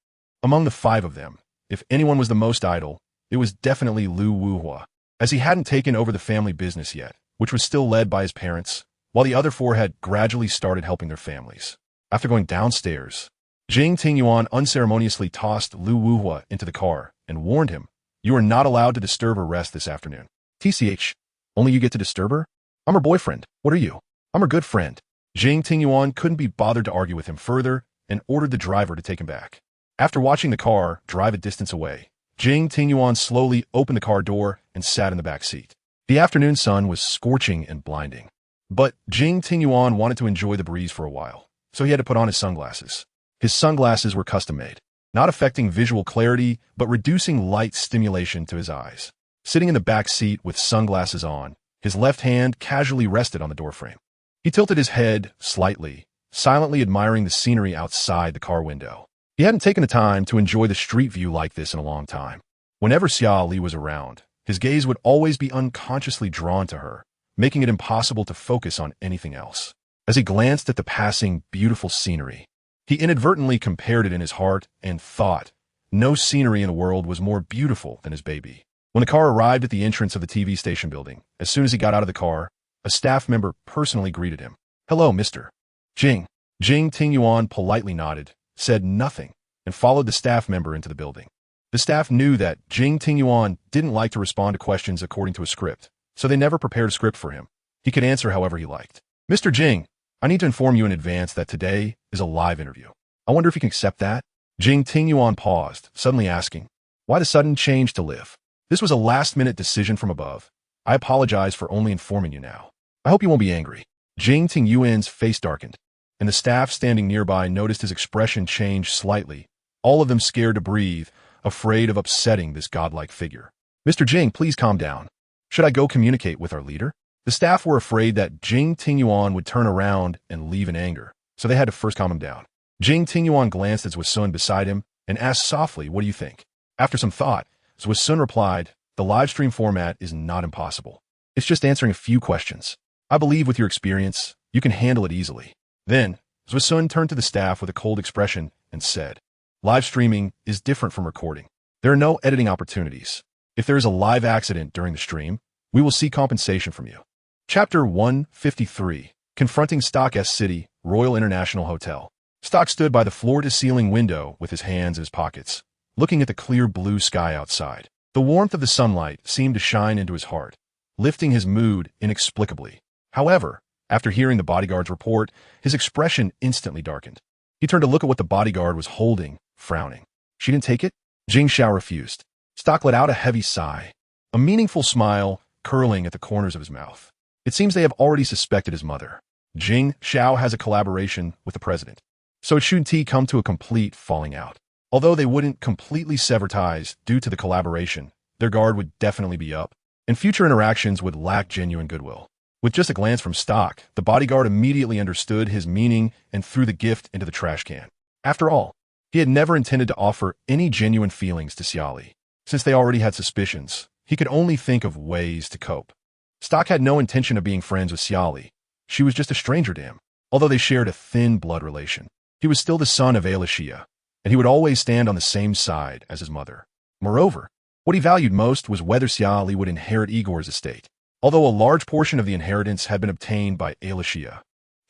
Among the five of them, if anyone was the most idle, it was definitely Lu Wuhua, as he hadn't taken over the family business yet, which was still led by his parents, while the other four had gradually started helping their families. After going downstairs, Jing Tingyuan unceremoniously tossed Lu Wuhua into the car and warned him, you are not allowed to disturb her rest this afternoon. TCH, only you get to disturb her? I'm her boyfriend. What are you? I'm her good friend. Jing Tingyuan couldn't be bothered to argue with him further and ordered the driver to take him back. After watching the car drive a distance away, Jing Tingyuan slowly opened the car door and sat in the back seat. The afternoon sun was scorching and blinding. But Jing Tingyuan wanted to enjoy the breeze for a while, so he had to put on his sunglasses. His sunglasses were custom-made, not affecting visual clarity, but reducing light stimulation to his eyes. Sitting in the back seat with sunglasses on, his left hand casually rested on the doorframe. He tilted his head slightly, silently admiring the scenery outside the car window. He hadn't taken the time to enjoy the street view like this in a long time. Whenever Xia Li was around, his gaze would always be unconsciously drawn to her, making it impossible to focus on anything else. As he glanced at the passing, beautiful scenery, he inadvertently compared it in his heart and thought, no scenery in the world was more beautiful than his baby. When the car arrived at the entrance of the TV station building, as soon as he got out of the car, a staff member personally greeted him. Hello, Mr. Jing. Jing Tingyuan politely nodded, said nothing, and followed the staff member into the building. The staff knew that Jing Tingyuan didn't like to respond to questions according to a script, so they never prepared a script for him. He could answer however he liked. Mr. Jing, I need to inform you in advance that today is a live interview. I wonder if you can accept that? Jing Tingyuan paused, suddenly asking, why the sudden change to live? This was a last-minute decision from above. I apologize for only informing you now. I hope you won't be angry. Jing Tingyuan's face darkened, and the staff standing nearby noticed his expression change slightly, all of them scared to breathe, afraid of upsetting this godlike figure. Mr. Jing, please calm down. Should I go communicate with our leader? The staff were afraid that Jing Tingyuan would turn around and leave in anger, so they had to first calm him down. Jing Tingyuan glanced at Zhuo Sun beside him and asked softly, what do you think? After some thought, Zhuo Sun replied, the live stream format is not impossible. It's just answering a few questions. I believe with your experience, you can handle it easily. Then, Zhuo Sun turned to the staff with a cold expression and said, live streaming is different from recording. There are no editing opportunities. If there is a live accident during the stream, we will see compensation from you. Chapter 153, Confronting Stock S City, Royal International Hotel. Stock stood by the floor-to-ceiling window with his hands in his pockets, looking at the clear blue sky outside. The warmth of the sunlight seemed to shine into his heart, lifting his mood inexplicably. However, after hearing the bodyguard's report, his expression instantly darkened. He turned to look at what the bodyguard was holding, frowning. She didn't take it? Jing Xiao refused. Stock let out a heavy sigh, a meaningful smile curling at the corners of his mouth. It seems they have already suspected his mother. Jing Xiao has a collaboration with the president, so it shouldn't come to a complete falling out. Although they wouldn't completely sever ties due to the collaboration, their guard would definitely be up, and future interactions would lack genuine goodwill. With just a glance from Stock, the bodyguard immediately understood his meaning and threw the gift into the trash can. After all, he had never intended to offer any genuine feelings to Xia Li. Since they already had suspicions, he could only think of ways to cope. Stock had no intention of being friends with Xia Li. She was just a stranger to him, although they shared a thin blood relation. He was still the son of Xia, and he would always stand on the same side as his mother. Moreover, what he valued most was whether Xia Li would inherit Igor's estate. Although a large portion of the inheritance had been obtained by Xia,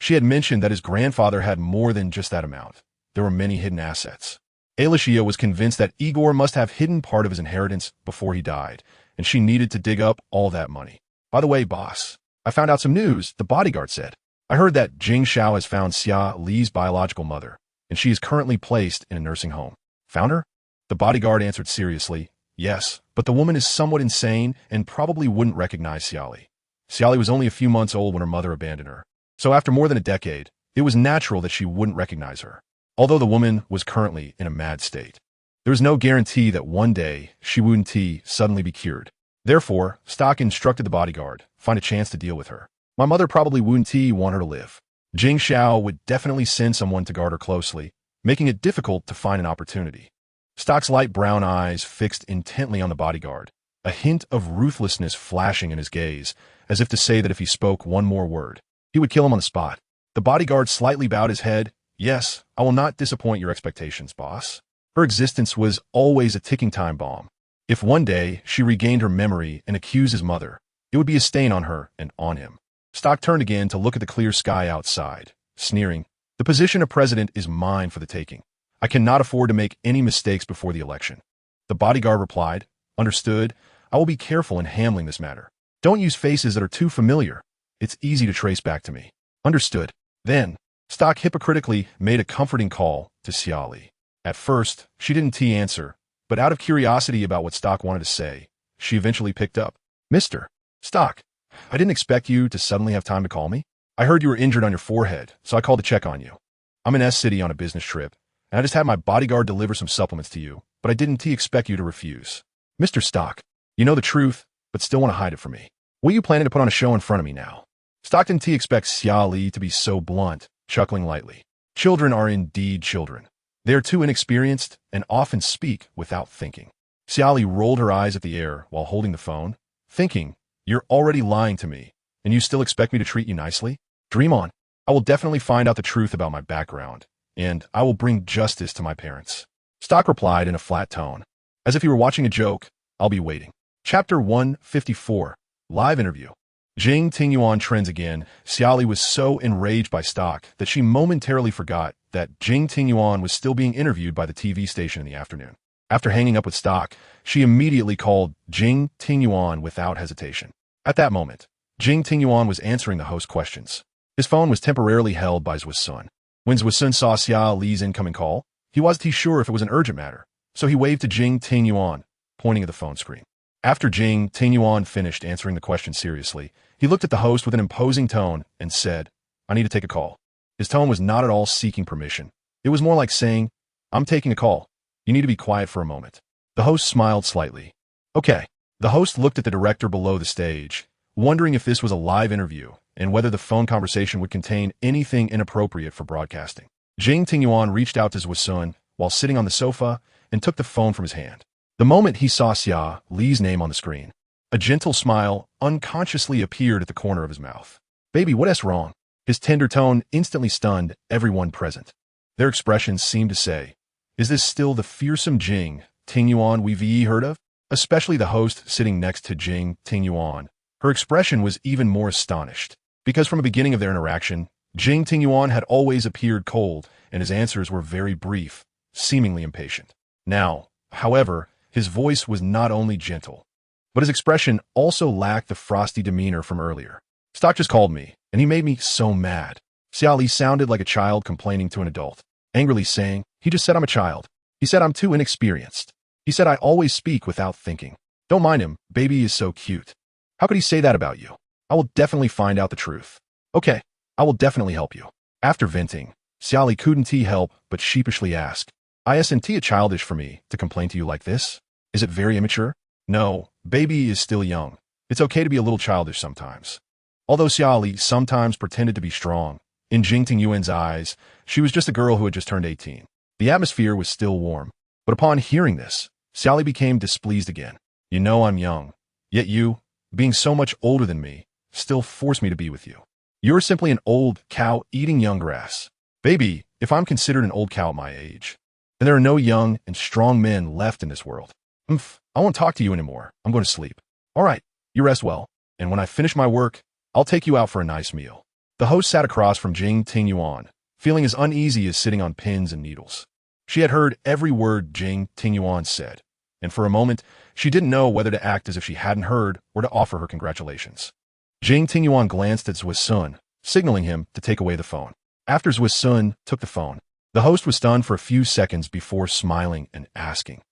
she had mentioned that his grandfather had more than just that amount. There were many hidden assets. Xia was convinced that Igor must have hidden part of his inheritance before he died, and she needed to dig up all that money. By the way, boss, I found out some news, the bodyguard said. I heard that Jing Xiao has found Xia Li's biological mother, and she is currently placed in a nursing home. Found her? The bodyguard answered seriously, yes, but the woman is somewhat insane and probably wouldn't recognize Xia Li. Xia Li was only a few months old when her mother abandoned her, so after more than a decade, it was natural that she wouldn't recognize her. Although the woman was currently in a mad state, there was no guarantee that one day she wouldn't suddenly be cured. Therefore, Stock instructed the bodyguard, find a chance to deal with her. My mother probably wouldn't want her to live. Jing Xiao would definitely send someone to guard her closely, making it difficult to find an opportunity. Stock's light brown eyes fixed intently on the bodyguard, a hint of ruthlessness flashing in his gaze, as if to say that if he spoke one more word, he would kill him on the spot. The bodyguard slightly bowed his head. Yes, I will not disappoint your expectations, boss. Her existence was always a ticking time bomb. If one day she regained her memory and accused his mother, it would be a stain on her and on him. Stock turned again to look at the clear sky outside, sneering, the position of president is mine for the taking. I cannot afford to make any mistakes before the election. The bodyguard replied, understood, I will be careful in handling this matter. Don't use faces that are too familiar. It's easy to trace back to me. Understood. Then, Stock hypocritically made a comforting call to Xia Li. At first, she didn't answer, but out of curiosity about what Stock wanted to say, she eventually picked up. Mr. Stock, I didn't expect you to suddenly have time to call me. I heard you were injured on your forehead, so I called to check on you. I'm in S City on a business trip, and I just had my bodyguard deliver some supplements to you, but I didn't expect you to refuse. Mr. Stock, you know the truth, but still want to hide it from me. What are you planning to put on a show in front of me now? Stock didn't expect Xia Li to be so blunt, chuckling lightly. Children are indeed children. They are too inexperienced and often speak without thinking. Xia Li rolled her eyes at the air while holding the phone, thinking, you're already lying to me, and you still expect me to treat you nicely? Dream on. I will definitely find out the truth about my background, and I will bring justice to my parents. Stock replied in a flat tone. As if he were watching a joke, I'll be waiting. Chapter 154, Live Interview. Jing Tingyuan trends again. Xia Li was so enraged by stock that she momentarily forgot that Jing Tingyuan was still being interviewed by the TV station in the afternoon. After hanging up with stock, she immediately called Jing Tingyuan without hesitation. At that moment, Jing Tingyuan was answering the host's questions. His phone was temporarily held by Zhu's son. When Zhu's son saw Xia Li's incoming call, he wasn't sure if it was an urgent matter, so he waved to Jing Tingyuan, pointing at the phone screen. After Jing Tingyuan finished answering the question seriously, he looked at the host with an imposing tone and said, "I need to take a call." His tone was not at all seeking permission. It was more like saying, "I'm taking a call. You need to be quiet for a moment." The host smiled slightly. "Okay." The host looked at the director below the stage, wondering if this was a live interview and whether the phone conversation would contain anything inappropriate for broadcasting. Jing Tingyuan reached out to Zhu's son while sitting on the sofa and took the phone from his hand. The moment he saw Xia Li's name on the screen, a gentle smile unconsciously appeared at the corner of his mouth. "Baby, what's wrong?" His tender tone instantly stunned everyone present. Their expressions seemed to say, "Is this still the fearsome Jing Tingyuan we've heard of?" Especially the host sitting next to Jing Tingyuan. Her expression was even more astonished, because from the beginning of their interaction, Jing Tingyuan had always appeared cold, and his answers were very brief, seemingly impatient. Now, however, his voice was not only gentle, but his expression also lacked the frosty demeanor from earlier. "Stock just called me, and he made me so mad." Xia Li sounded like a child complaining to an adult, angrily saying, "He just said I'm a child. He said I'm too inexperienced. He said I always speak without thinking. Don't mind him, baby is so cute. How could he say that about you? I will definitely find out the truth. Okay, I will definitely help you." After venting, Xia Li couldn't help but sheepishly ask, "Isn't it childish for me to complain to you like this? Is it very immature?" "No, baby is still young. It's okay to be a little childish sometimes." Although Xia Li sometimes pretended to be strong, in Jing Tingyuan's eyes, she was just a girl who had just turned 18. The atmosphere was still warm, but upon hearing this, Xia Li became displeased again. "You know I'm young, yet you, being so much older than me, still force me to be with you. You're simply an old cow eating young grass. Baby, if I'm considered an old cow at my age, then there are no young and strong men left in this world. I won't talk to you anymore. I'm going to sleep." "All right, you rest well, and when I finish my work, I'll take you out for a nice meal." The host sat across from Jing Tingyuan, feeling as uneasy as sitting on pins and needles. She had heard every word Jing Tingyuan said, and for a moment, she didn't know whether to act as if she hadn't heard or to offer her congratulations. Jing Tingyuan glanced at Zhu's son, signaling him to take away the phone. After Zhu's son took the phone, the host was stunned for a few seconds before smiling and asking,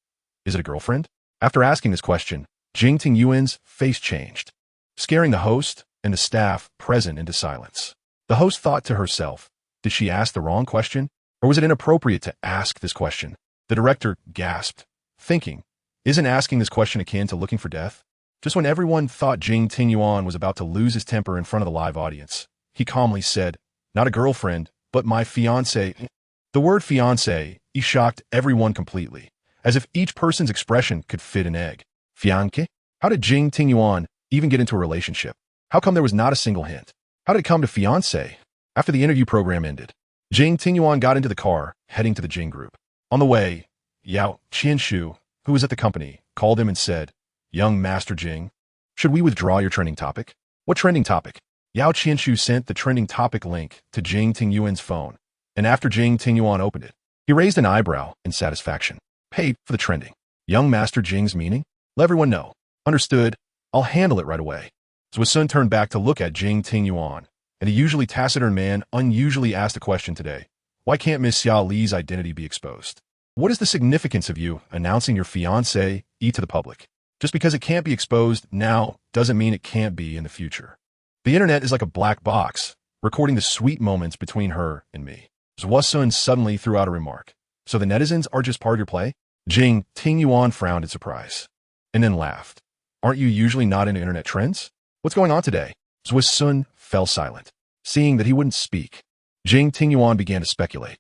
"Is it a girlfriend?" After asking this question, Jing Tingyuan's face changed, scaring the host and the staff present into silence. The host thought to herself, did she ask the wrong question, or was it inappropriate to ask this question? The director gasped, thinking, isn't asking this question akin to looking for death? Just when everyone thought Jing Tingyuan was about to lose his temper in front of the live audience, he calmly said, "Not a girlfriend, but my fiancé." The word fiancé shocked everyone completely, as if each person's expression could fit an egg. Fiancé? How did Jing Tingyuan even get into a relationship? How come there was not a single hint? How did it come to fiancé? After the interview program ended, Jing Tingyuan got into the car, heading to the Jing group. On the way, Yao Qianshu, who was at the company, called him and said, "Young Master Jing, should we withdraw your trending topic?" "What trending topic?" Yao Qianshu sent the trending topic link to Jing Tingyuan's phone, and after Jing Tingyuan opened it, he raised an eyebrow in satisfaction. "Paid for the trending. Young Master Jing's meaning? Let everyone know." "Understood. I'll handle it right away." Zhu's son turned back to look at Jing Tingyuan, and the usually taciturn man unusually asked a question today. "Why can't Miss Xia Li's identity be exposed? What is the significance of you announcing your fiancé to the public? Just because it can't be exposed now doesn't mean it can't be in the future. The internet is like a black box, recording the sweet moments between her and me." Zhu's son suddenly threw out a remark. "So the netizens are just part of your play?" Jing Tingyuan frowned in surprise, and then laughed. "Aren't you usually not into internet trends? What's going on today?" Zhu's son fell silent. Seeing that he wouldn't speak, Jing Tingyuan began to speculate.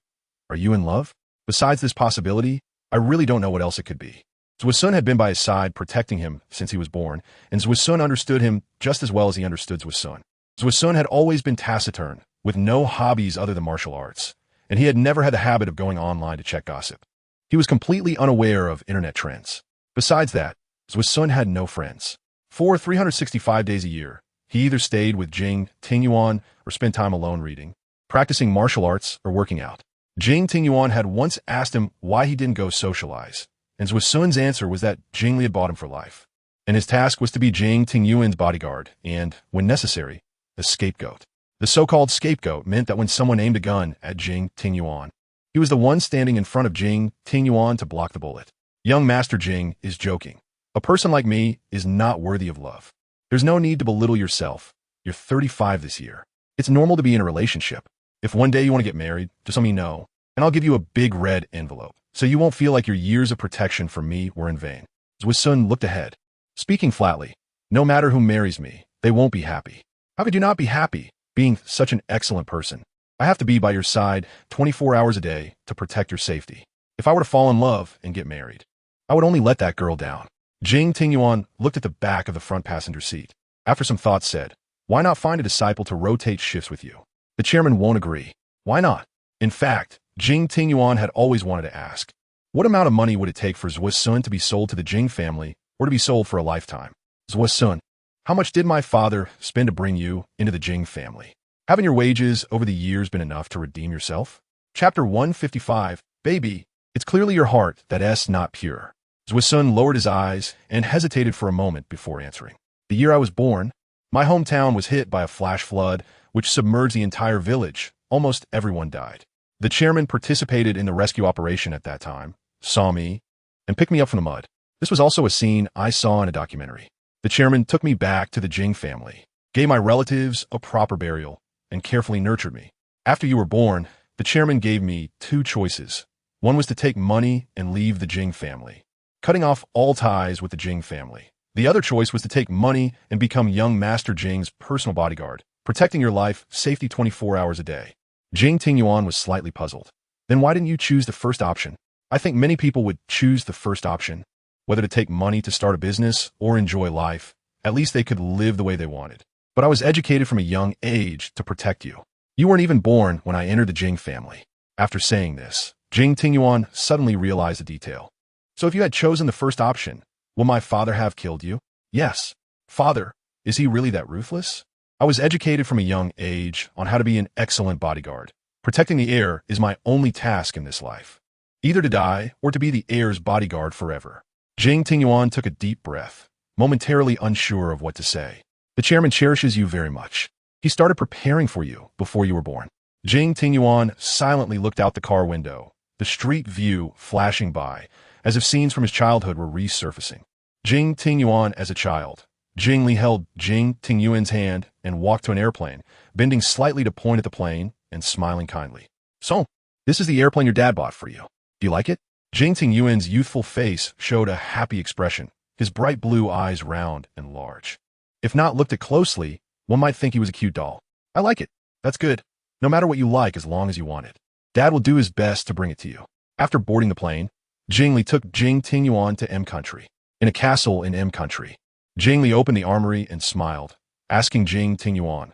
"Are you in love? Besides this possibility, I really don't know what else it could be." Zhu's son had been by his side protecting him since he was born, and Zhu's son understood him just as well as he understood Zhu's son. Zhu's son had always been taciturn, with no hobbies other than martial arts, and he had never had the habit of going online to check gossip. He was completely unaware of internet trends. Besides that, Zhu's son had no friends. For 365 days a year, He either stayed with Jing Tingyuan or spent time alone reading, practicing martial arts, or working out. Jing Tingyuan had once asked him why he didn't go socialize, and Zhuo Sun's answer was that Jing Li had bought him for life, and his task was to be Jing Tingyuan's bodyguard and, when necessary, the scapegoat. The so-called scapegoat meant that when someone aimed a gun at Jing Tingyuan, he was the one standing in front of Jing Tingyuan to block the bullet. Young Master Jing is joking. A person like me is not worthy of love. There's no need to belittle yourself. You're 35 this year. It's normal to be in a relationship. If one day you want to get married, just let me know, and I'll give you a big red envelope, so you won't feel like your years of protection from me were in vain. Zhuo Sun looked ahead, speaking flatly. No matter who marries me, they won't be happy. How could you not be happy, being such an excellent person? I have to be by your side 24 hours a day to protect your safety. If I were to fall in love and get married, I would only let that girl down. Jing Tingyuan looked at the back of the front passenger seat. After some thought said, why not find a disciple to rotate shifts with you? The chairman won't agree. Why not? In fact, Jing Tingyuan had always wanted to ask, what amount of money would it take for Zhuo Sun to be sold to the Jing family or to be sold for a lifetime? Zhuo Sun, how much did my father spend to bring you into the Jing family? Haven't your wages over the years been enough to redeem yourself? Chapter 155, Baby, it's clearly your heart that's not pure. Zhuo Sun lowered his eyes and hesitated for a moment before answering. The year I was born, my hometown was hit by a flash flood which submerged the entire village. Almost everyone died. The chairman participated in the rescue operation at that time, saw me, and picked me up from the mud. This was also a scene I saw in a documentary. The chairman took me back to the Jing family, gave my relatives a proper burial, and carefully nurtured me. After you were born, the chairman gave me two choices. One was to take money and leave the Jing family, cutting off all ties with the Jing family. The other choice was to take money and become young Master Jing's personal bodyguard, protecting your life, safety 24 hours a day. Jing Tingyuan was slightly puzzled. Then why didn't you choose the first option? I think many people would choose the first option, whether to take money to start a business or enjoy life. At least they could live the way they wanted. But I was educated from a young age to protect you. You weren't even born when I entered the Jing family. After saying this, Jing Tingyuan suddenly realized a detail. So if you had chosen the first option, will my father have killed you? Yes. Father, is he really that ruthless? I was educated from a young age on how to be an excellent bodyguard. Protecting the heir is my only task in this life. Either to die or to be the heir's bodyguard forever. Jing Tingyuan took a deep breath, momentarily unsure of what to say. The chairman cherishes you very much. He started preparing for you before you were born. Jing Tingyuan silently looked out the car window, the street view flashing by, as if scenes from his childhood were resurfacing. Jing Tingyuan as a child. Jing Li held Jing Tingyuan's hand and walked to an airplane, bending slightly to point at the plane and smiling kindly. So, this is the airplane your dad bought for you. Do you like it? Jing Tingyuan's youthful face showed a happy expression, his bright blue eyes round and large. If not looked at closely, one might think he was a cute doll. I like it. That's good. No matter what you like as long as you want it. Dad will do his best to bring it to you. After boarding the plane, Jing Li took Jing Tingyuan to M Country. In a castle in M Country, Jing Li opened the armory and smiled, asking Jing Tingyuan,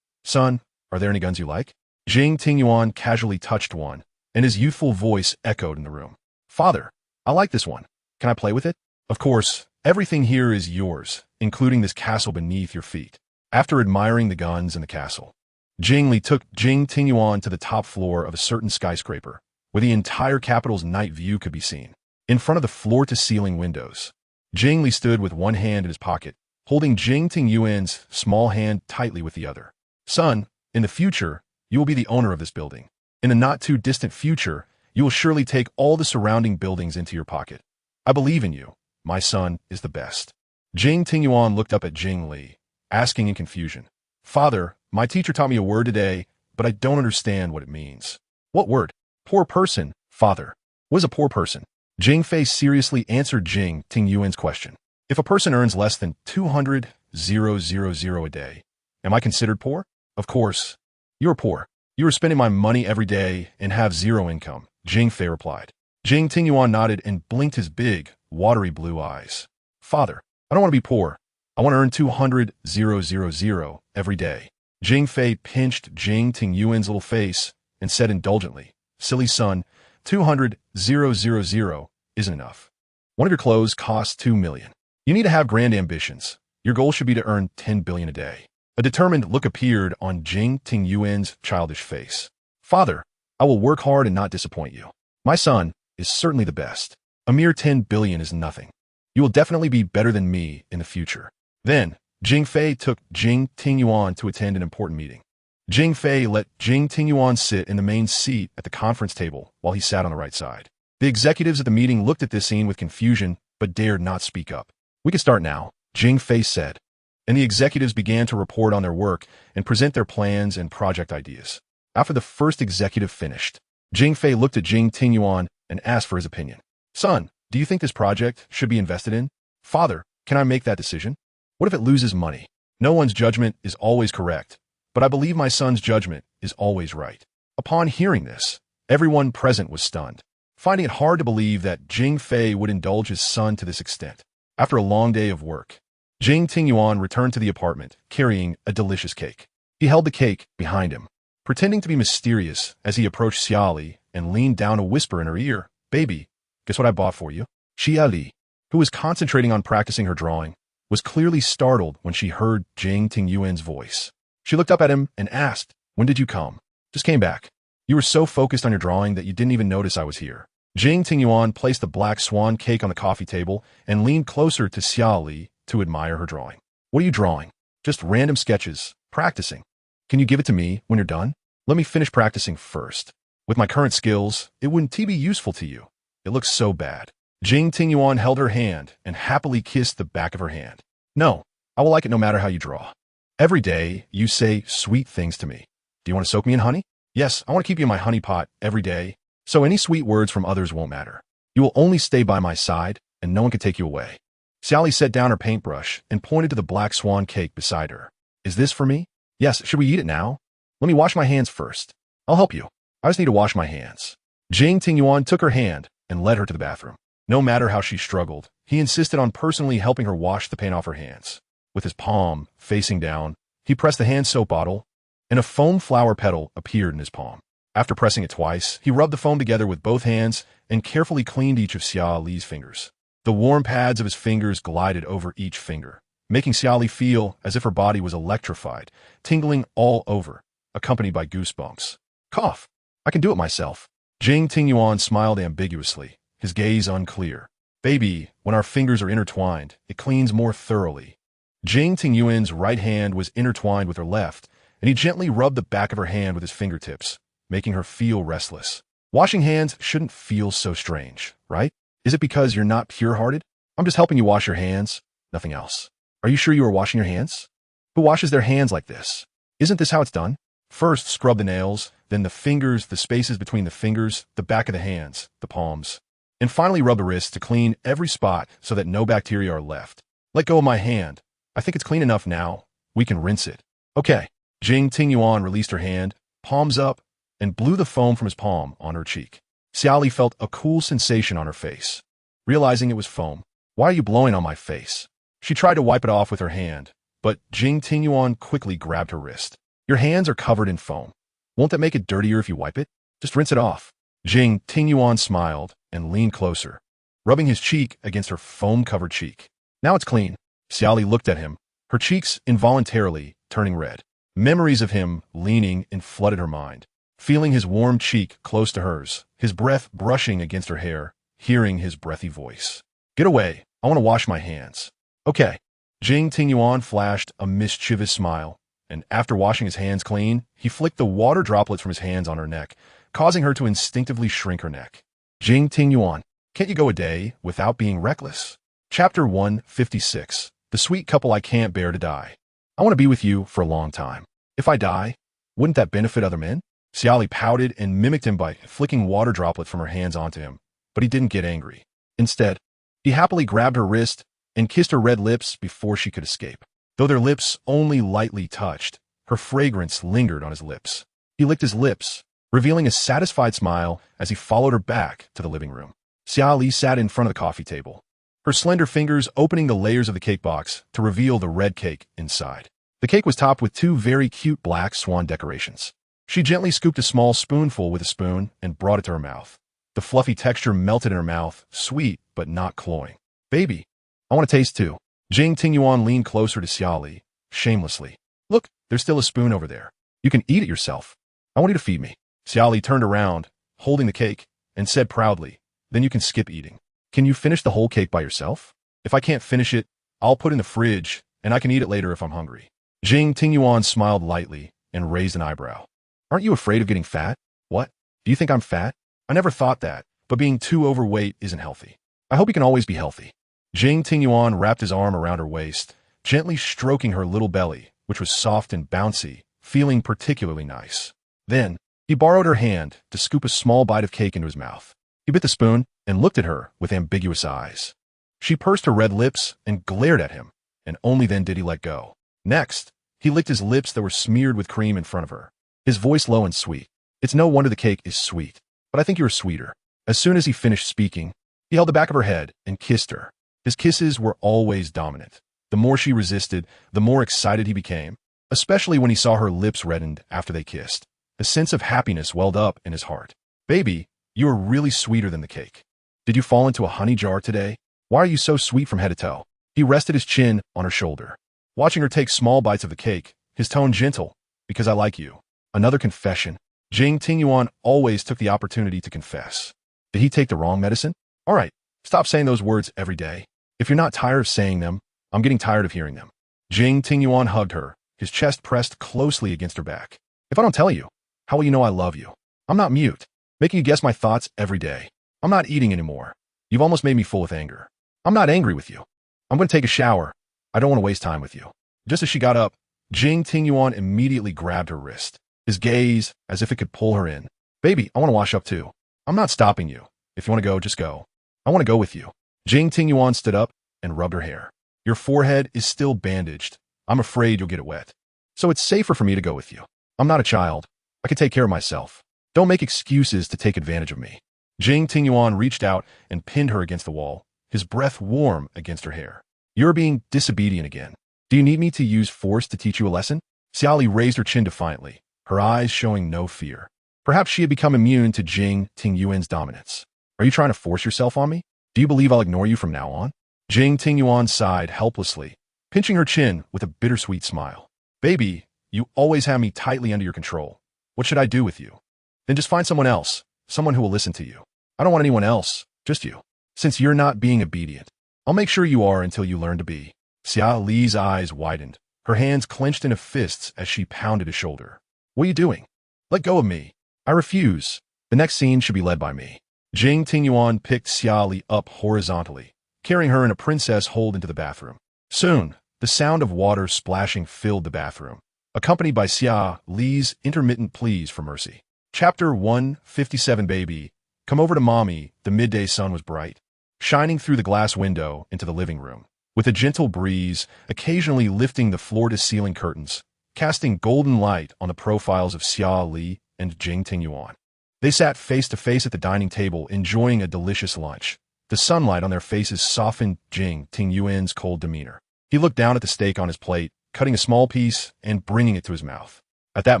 Son, are there any guns you like? Jing Tingyuan casually touched one, and his youthful voice echoed in the room. Father, I like this one. Can I play with it? Of course, everything here is yours, including this castle beneath your feet. After admiring the guns in the castle, Jing Li took Jing Tingyuan to the top floor of a certain skyscraper, where the entire capital's night view could be seen. In front of the floor-to-ceiling windows, Jing Li stood with one hand in his pocket, holding Jing Tingyuan's small hand tightly with the other. Son, in the future, you will be the owner of this building. In the not-too-distant future, you will surely take all the surrounding buildings into your pocket. I believe in you. My son is the best. Jing Tingyuan looked up at Jing Li, asking in confusion, Father, my teacher taught me a word today, but I don't understand what it means. What word? Poor person, father. What is a poor person? Jing Fei seriously answered Jing Tingyuan's question. If a person earns less than 200,000 a day, am I considered poor? Of course. You are poor. You are spending my money every day and have zero income, Jing Fei replied. Jing Tingyuan nodded and blinked his big, watery blue eyes. Father, I don't want to be poor. I want to earn 200,000 every day. Jing Fei pinched Jing Tingyuan's little face and said indulgently, Silly son, 200,000 isn't enough. One of your clothes costs 2 million. You need to have grand ambitions. Your goal should be to earn 10 billion a day. A determined look appeared on Jing Tingyuan's childish face. Father, I will work hard and not disappoint you. My son is certainly the best. A mere 10 billion is nothing. You will definitely be better than me in the future. Then, Jing Fei took Jing Tingyuan to attend an important meeting. Jing Fei let Jing Tingyuan sit in the main seat at the conference table while he sat on the right side. The executives at the meeting looked at this scene with confusion, but dared not speak up. We can start now, Jing Fei said. And the executives began to report on their work and present their plans and project ideas. After the first executive finished, Jing Fei looked at Jing Tingyuan and asked for his opinion. Son, do you think this project should be invested in? Father, can I make that decision? What if it loses money? No one's judgment is always correct, but I believe my son's judgment is always right. Upon hearing this, everyone present was stunned, finding it hard to believe that Jing Fei would indulge his son to this extent. After a long day of work, Jing Tingyuan returned to the apartment, carrying a delicious cake. He held the cake behind him, pretending to be mysterious as he approached Xia Li and leaned down to whisper in her ear, Baby, guess what I bought for you? Xia Li, who was concentrating on practicing her drawing, was clearly startled when she heard Jing Tingyuan's voice. She looked up at him and asked, When did you come? Just came back. You were so focused on your drawing that you didn't even notice I was here. Jing Tingyuan placed the black swan cake on the coffee table and leaned closer to Xia Li to admire her drawing. What are you drawing? Just random sketches, practicing. Can you give it to me when you're done? Let me finish practicing first. With my current skills, it wouldn't be useful to you. It looks so bad. Jing Tingyuan held her hand and happily kissed the back of her hand. No, I will like it no matter how you draw. Every day, you say sweet things to me. Do you want to soak me in honey? Yes, I want to keep you in my honey pot every day, so any sweet words from others won't matter. You will only stay by my side, and no one can take you away. Xia Li set down her paintbrush and pointed to the black swan cake beside her. Is this for me? Yes, should we eat it now? Let me wash my hands first. I'll help you. I just need to wash my hands. Jing Tingyuan took her hand and led her to the bathroom. No matter how she struggled, he insisted on personally helping her wash the paint off her hands. With his palm facing down, he pressed the hand soap bottle, and a foam flower petal appeared in his palm. After pressing it twice, he rubbed the foam together with both hands and carefully cleaned each of Xia Li's fingers. The warm pads of his fingers glided over each finger, making Xia Li feel as if her body was electrified, tingling all over, accompanied by goosebumps. Cough. I can do it myself. Jing Tingyuan smiled ambiguously, his gaze unclear. Baby, when our fingers are intertwined, it cleans more thoroughly. Jing Tingyuan's right hand was intertwined with her left, and he gently rubbed the back of her hand with his fingertips, making her feel restless. Washing hands shouldn't feel so strange, right? Is it because you're not pure-hearted? I'm just helping you wash your hands, nothing else. Are you sure you are washing your hands? Who washes their hands like this? Isn't this how it's done? First, scrub the nails, then the fingers, the spaces between the fingers, the back of the hands, the palms. And finally rub the wrists to clean every spot so that no bacteria are left. Let go of my hand. I think it's clean enough now. We can rinse it. Okay. Jing Tingyuan released her hand, palms up, and blew the foam from his palm on her cheek. Xia Li felt a cool sensation on her face. Realizing it was foam, why are you blowing on my face? She tried to wipe it off with her hand, but Jing Tingyuan quickly grabbed her wrist. Your hands are covered in foam. Won't that make it dirtier if you wipe it? Just rinse it off. Jing Tingyuan smiled and leaned closer, rubbing his cheek against her foam-covered cheek. Now it's clean. Xia Li looked at him, her cheeks involuntarily turning red. Memories of him leaning in flooded her mind. Feeling his warm cheek close to hers, his breath brushing against her hair, hearing his breathy voice. Get away. I want to wash my hands. Okay. Jing Tingyuan flashed a mischievous smile, and after washing his hands clean, he flicked the water droplets from his hands on her neck, causing her to instinctively shrink her neck. Jing Tingyuan, can't you go a day without being reckless? Chapter 156. The sweet couple I can't bear to die. I want to be with you for a long time. If I die, wouldn't that benefit other men? Xia Li pouted and mimicked him by flicking water droplets from her hands onto him, but he didn't get angry. Instead, he happily grabbed her wrist and kissed her red lips before she could escape. Though their lips only lightly touched, her fragrance lingered on his lips. He licked his lips, revealing a satisfied smile as he followed her back to the living room. Xia Li sat in front of the coffee table, her slender fingers opening the layers of the cake box to reveal the red cake inside. The cake was topped with two very cute black swan decorations. She gently scooped a small spoonful with a spoon and brought it to her mouth. The fluffy texture melted in her mouth, sweet but not cloying. Baby, I want to taste too. Jing Tingyuan leaned closer to Xia Li, shamelessly. Look, There's still a spoon over there. You can eat it yourself. I want you to feed me. Xia Li turned around, holding the cake, and said proudly, then you can skip eating. Can you finish the whole cake by yourself? If I can't finish it, I'll put it in the fridge, and I can eat it later if I'm hungry. Jing Tingyuan smiled lightly and raised an eyebrow. Aren't you afraid of getting fat? What? Do you think I'm fat? I never thought that, but being too overweight isn't healthy. I hope you can always be healthy. Jing Tingyuan wrapped his arm around her waist, gently stroking her little belly, which was soft and bouncy, feeling particularly nice. Then, he borrowed her hand to scoop a small bite of cake into his mouth. He bit the spoon and looked at her with ambiguous eyes. She pursed her red lips and glared at him, and only then did he let go. Next, he licked his lips that were smeared with cream in front of her, his voice low and sweet. It's no wonder the cake is sweet, but I think you're sweeter. As soon as he finished speaking, he held the back of her head and kissed her. His kisses were always dominant. The more she resisted, the more excited he became, especially when he saw her lips reddened after they kissed. A sense of happiness welled up in his heart. Baby, you are really sweeter than the cake. Did you fall into a honey jar today? Why are you so sweet from head to toe? He rested his chin on her shoulder. Watching her take small bites of the cake, his tone gentle, because I like you. Another confession. Jing Tingyuan always took the opportunity to confess. Did he take the wrong medicine? All right, stop saying those words every day. If you're not tired of saying them, I'm getting tired of hearing them. Jing Tingyuan hugged her, his chest pressed closely against her back. If I don't tell you, how will you know I love you? I'm not mute, making you guess my thoughts every day. I'm not eating anymore. You've almost made me full with anger. I'm not angry with you. I'm going to take a shower. I don't want to waste time with you. Just as she got up, Jing Tingyuan immediately grabbed her wrist, his gaze as if it could pull her in. Baby, I want to wash up too. I'm not stopping you. If you want to go, just go. I want to go with you. Jing Tingyuan stood up and rubbed her hair. Your forehead is still bandaged. I'm afraid you'll get it wet. So it's safer for me to go with you. I'm not a child. I can take care of myself. Don't make excuses to take advantage of me. Jing Tingyuan reached out and pinned her against the wall, his breath warm against her hair. You're being disobedient again. Do you need me to use force to teach you a lesson? Xia Li raised her chin defiantly, her eyes showing no fear. Perhaps she had become immune to Jing Tingyuan's dominance. Are you trying to force yourself on me? Do you believe I'll ignore you from now on? Jing Tingyuan sighed helplessly, pinching her chin with a bittersweet smile. Baby, you always have me tightly under your control. What should I do with you? Then just find someone else, someone who will listen to you. I don't want anyone else, just you. Since you're not being obedient, I'll make sure you are until you learn to be. Xia Li's eyes widened, her hands clenched into fists as she pounded his shoulder. What are you doing? Let go of me. I refuse. The next scene should be led by me. Jing Tingyuan picked Xia Li up horizontally, carrying her in a princess hold into the bathroom. Soon, the sound of water splashing filled the bathroom, accompanied by Xia Li's intermittent pleas for mercy. Chapter 157. Baby, come over to mommy. The midday sun was bright, shining through the glass window into the living room, with a gentle breeze occasionally lifting the floor-to-ceiling curtains, casting golden light on the profiles of Xia Li and Jing Tingyuan. They sat face-to-face at the dining table, enjoying a delicious lunch. The sunlight on their faces softened Jing Tingyuan's cold demeanor. He looked down at the steak on his plate, cutting a small piece and bringing it to his mouth. At that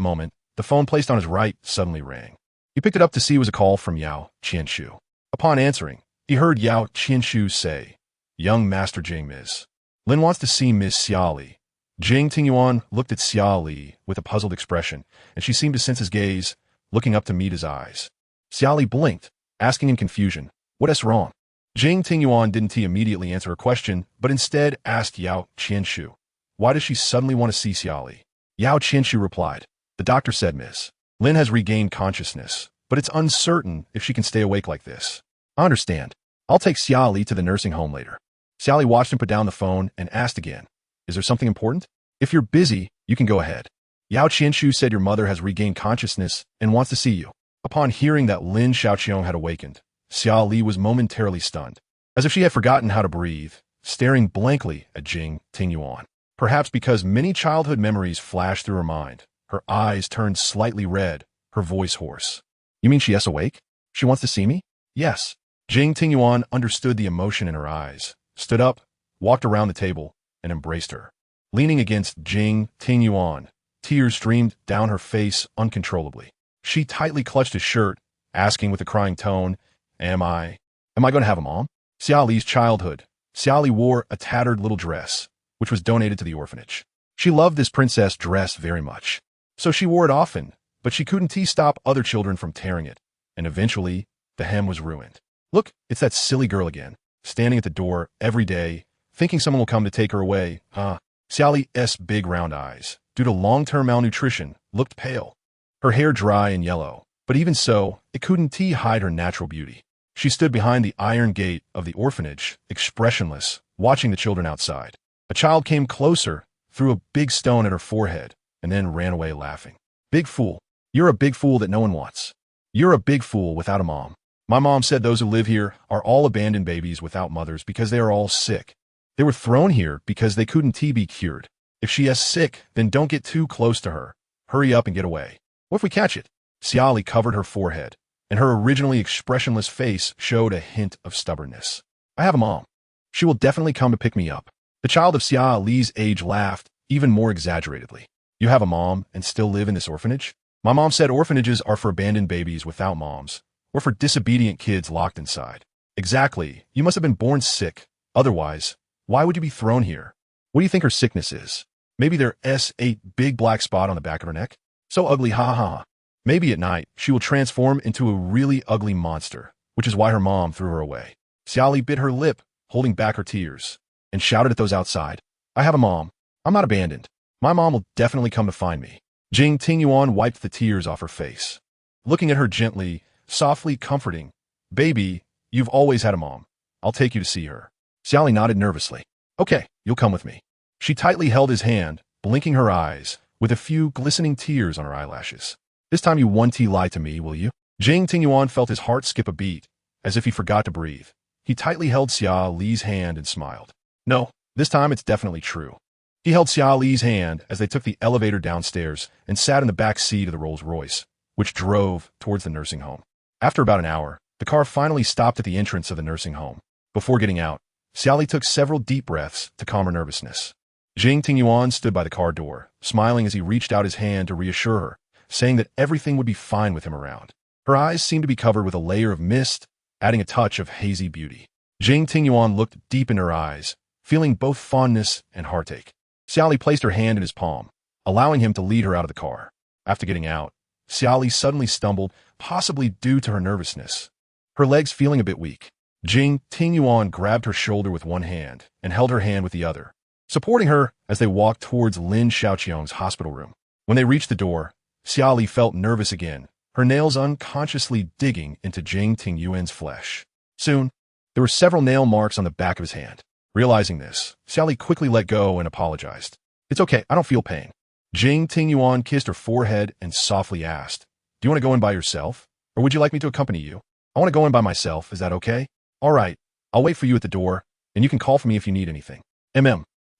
moment, the phone placed on his right suddenly rang. He picked it up to see it was a call from Yao Qianshu. Upon answering, he heard Yao Qianshu say, Young Master Jing, Ms. Lin wants to see Ms. Xia Li. Jing Tingyuan looked at Xia Li with a puzzled expression, and she seemed to sense his gaze, looking up to meet his eyes. Xia Li blinked, asking in confusion, what is wrong? Jing Tingyuan didn't immediately answer her question, but instead asked Yao Qianshu, why does she suddenly want to see Xia Li? Yao Qianshu replied, the doctor said Ms. Lin has regained consciousness, but it's uncertain if she can stay awake like this. I understand. I'll take Xia Li to the nursing home later. Xia Li watched him put down the phone and asked again, is there something important? If you're busy, you can go ahead. Yao Qianshu said your mother has regained consciousness and wants to see you. Upon hearing that Lin Xiaoqiong had awakened, Xia Li was momentarily stunned, as if she had forgotten how to breathe, staring blankly at Jing Tingyuan. Perhaps because many childhood memories flashed through her mind, her eyes turned slightly red, her voice hoarse. You mean she is awake? She wants to see me? Yes. Jing Tingyuan understood the emotion in her eyes, stood up, walked around the table, and embraced her. Leaning against Jing Tingyuan, tears streamed down her face uncontrollably. She tightly clutched his shirt, asking with a crying tone, Am I going to have a mom? Xia Li's childhood. Xia Li wore a tattered little dress, which was donated to the orphanage. She loved this princess dress very much, so she wore it often, but she couldn't stop other children from tearing it, and eventually, the hem was ruined. Look, it's that silly girl again, standing at the door every day, thinking someone will come to take her away. Xia Li's big round eyes, due to long-term malnutrition, looked pale. Her hair dry and yellow, but even so, it couldn't hide her natural beauty. She stood behind the iron gate of the orphanage, expressionless, watching the children outside. A child came closer, threw a big stone at her forehead, and then ran away laughing. Big fool. You're a big fool that no one wants. You're a big fool without a mom. My mom said those who live here are all abandoned babies without mothers because they are all sick. They were thrown here because they couldn't be cured. If she is sick, then don't get too close to her. Hurry up and get away. What if we catch it? Xia Li covered her forehead, and her originally expressionless face showed a hint of stubbornness. I have a mom. She will definitely come to pick me up. The child of Xia Li's age laughed, even more exaggeratedly. You have a mom and still live in this orphanage? My mom said orphanages are for abandoned babies without moms, or for disobedient kids locked inside. Exactly. You must have been born sick. Otherwise, why would you be thrown here? What do you think her sickness is? Maybe there's a big black spot on the back of her neck? So ugly, ha ha ha. Maybe at night, she will transform into a really ugly monster, which is why her mom threw her away. Xia Li bit her lip, holding back her tears, and shouted at those outside. I have a mom. I'm not abandoned. My mom will definitely come to find me. Jing Tingyuan wiped the tears off her face, looking at her gently, softly comforting. Baby, you've always had a mom. I'll take you to see her. Xia Li nodded nervously. Okay, you'll come with me. She tightly held his hand, blinking her eyes, with a few glistening tears on her eyelashes. This time you won't lie to me, will you? Jing Tingyuan felt his heart skip a beat, as if he forgot to breathe. He tightly held Xia Li's hand and smiled. No, this time it's definitely true. He held Xia Li's hand as they took the elevator downstairs and sat in the back seat of the Rolls-Royce, which drove towards the nursing home. After about an hour, the car finally stopped at the entrance of the nursing home. Before getting out, Xia Li took several deep breaths to calm her nervousness. Jing Tingyuan stood by the car door, smiling as he reached out his hand to reassure her, saying that everything would be fine with him around. Her eyes seemed to be covered with a layer of mist, adding a touch of hazy beauty. Jing Tingyuan looked deep in her eyes, feeling both fondness and heartache. Xia Li placed her hand in his palm, allowing him to lead her out of the car. After getting out, Xia Li suddenly stumbled, possibly due to her nervousness, her legs feeling a bit weak. Jing Tingyuan grabbed her shoulder with one hand and held her hand with the other, supporting her as they walked towards Lin Xiaoqiong's hospital room. When they reached the door, Xia Li felt nervous again, her nails unconsciously digging into Jing Tingyuan's flesh. Soon, there were several nail marks on the back of his hand. Realizing this, Xia Li quickly let go and apologized. It's okay, I don't feel pain. Jing Tingyuan kissed her forehead and softly asked, Do you want to go in by yourself? Or would you like me to accompany you? I want to go in by myself, is that okay? All right, I'll wait for you at the door, and you can call for me if you need anything.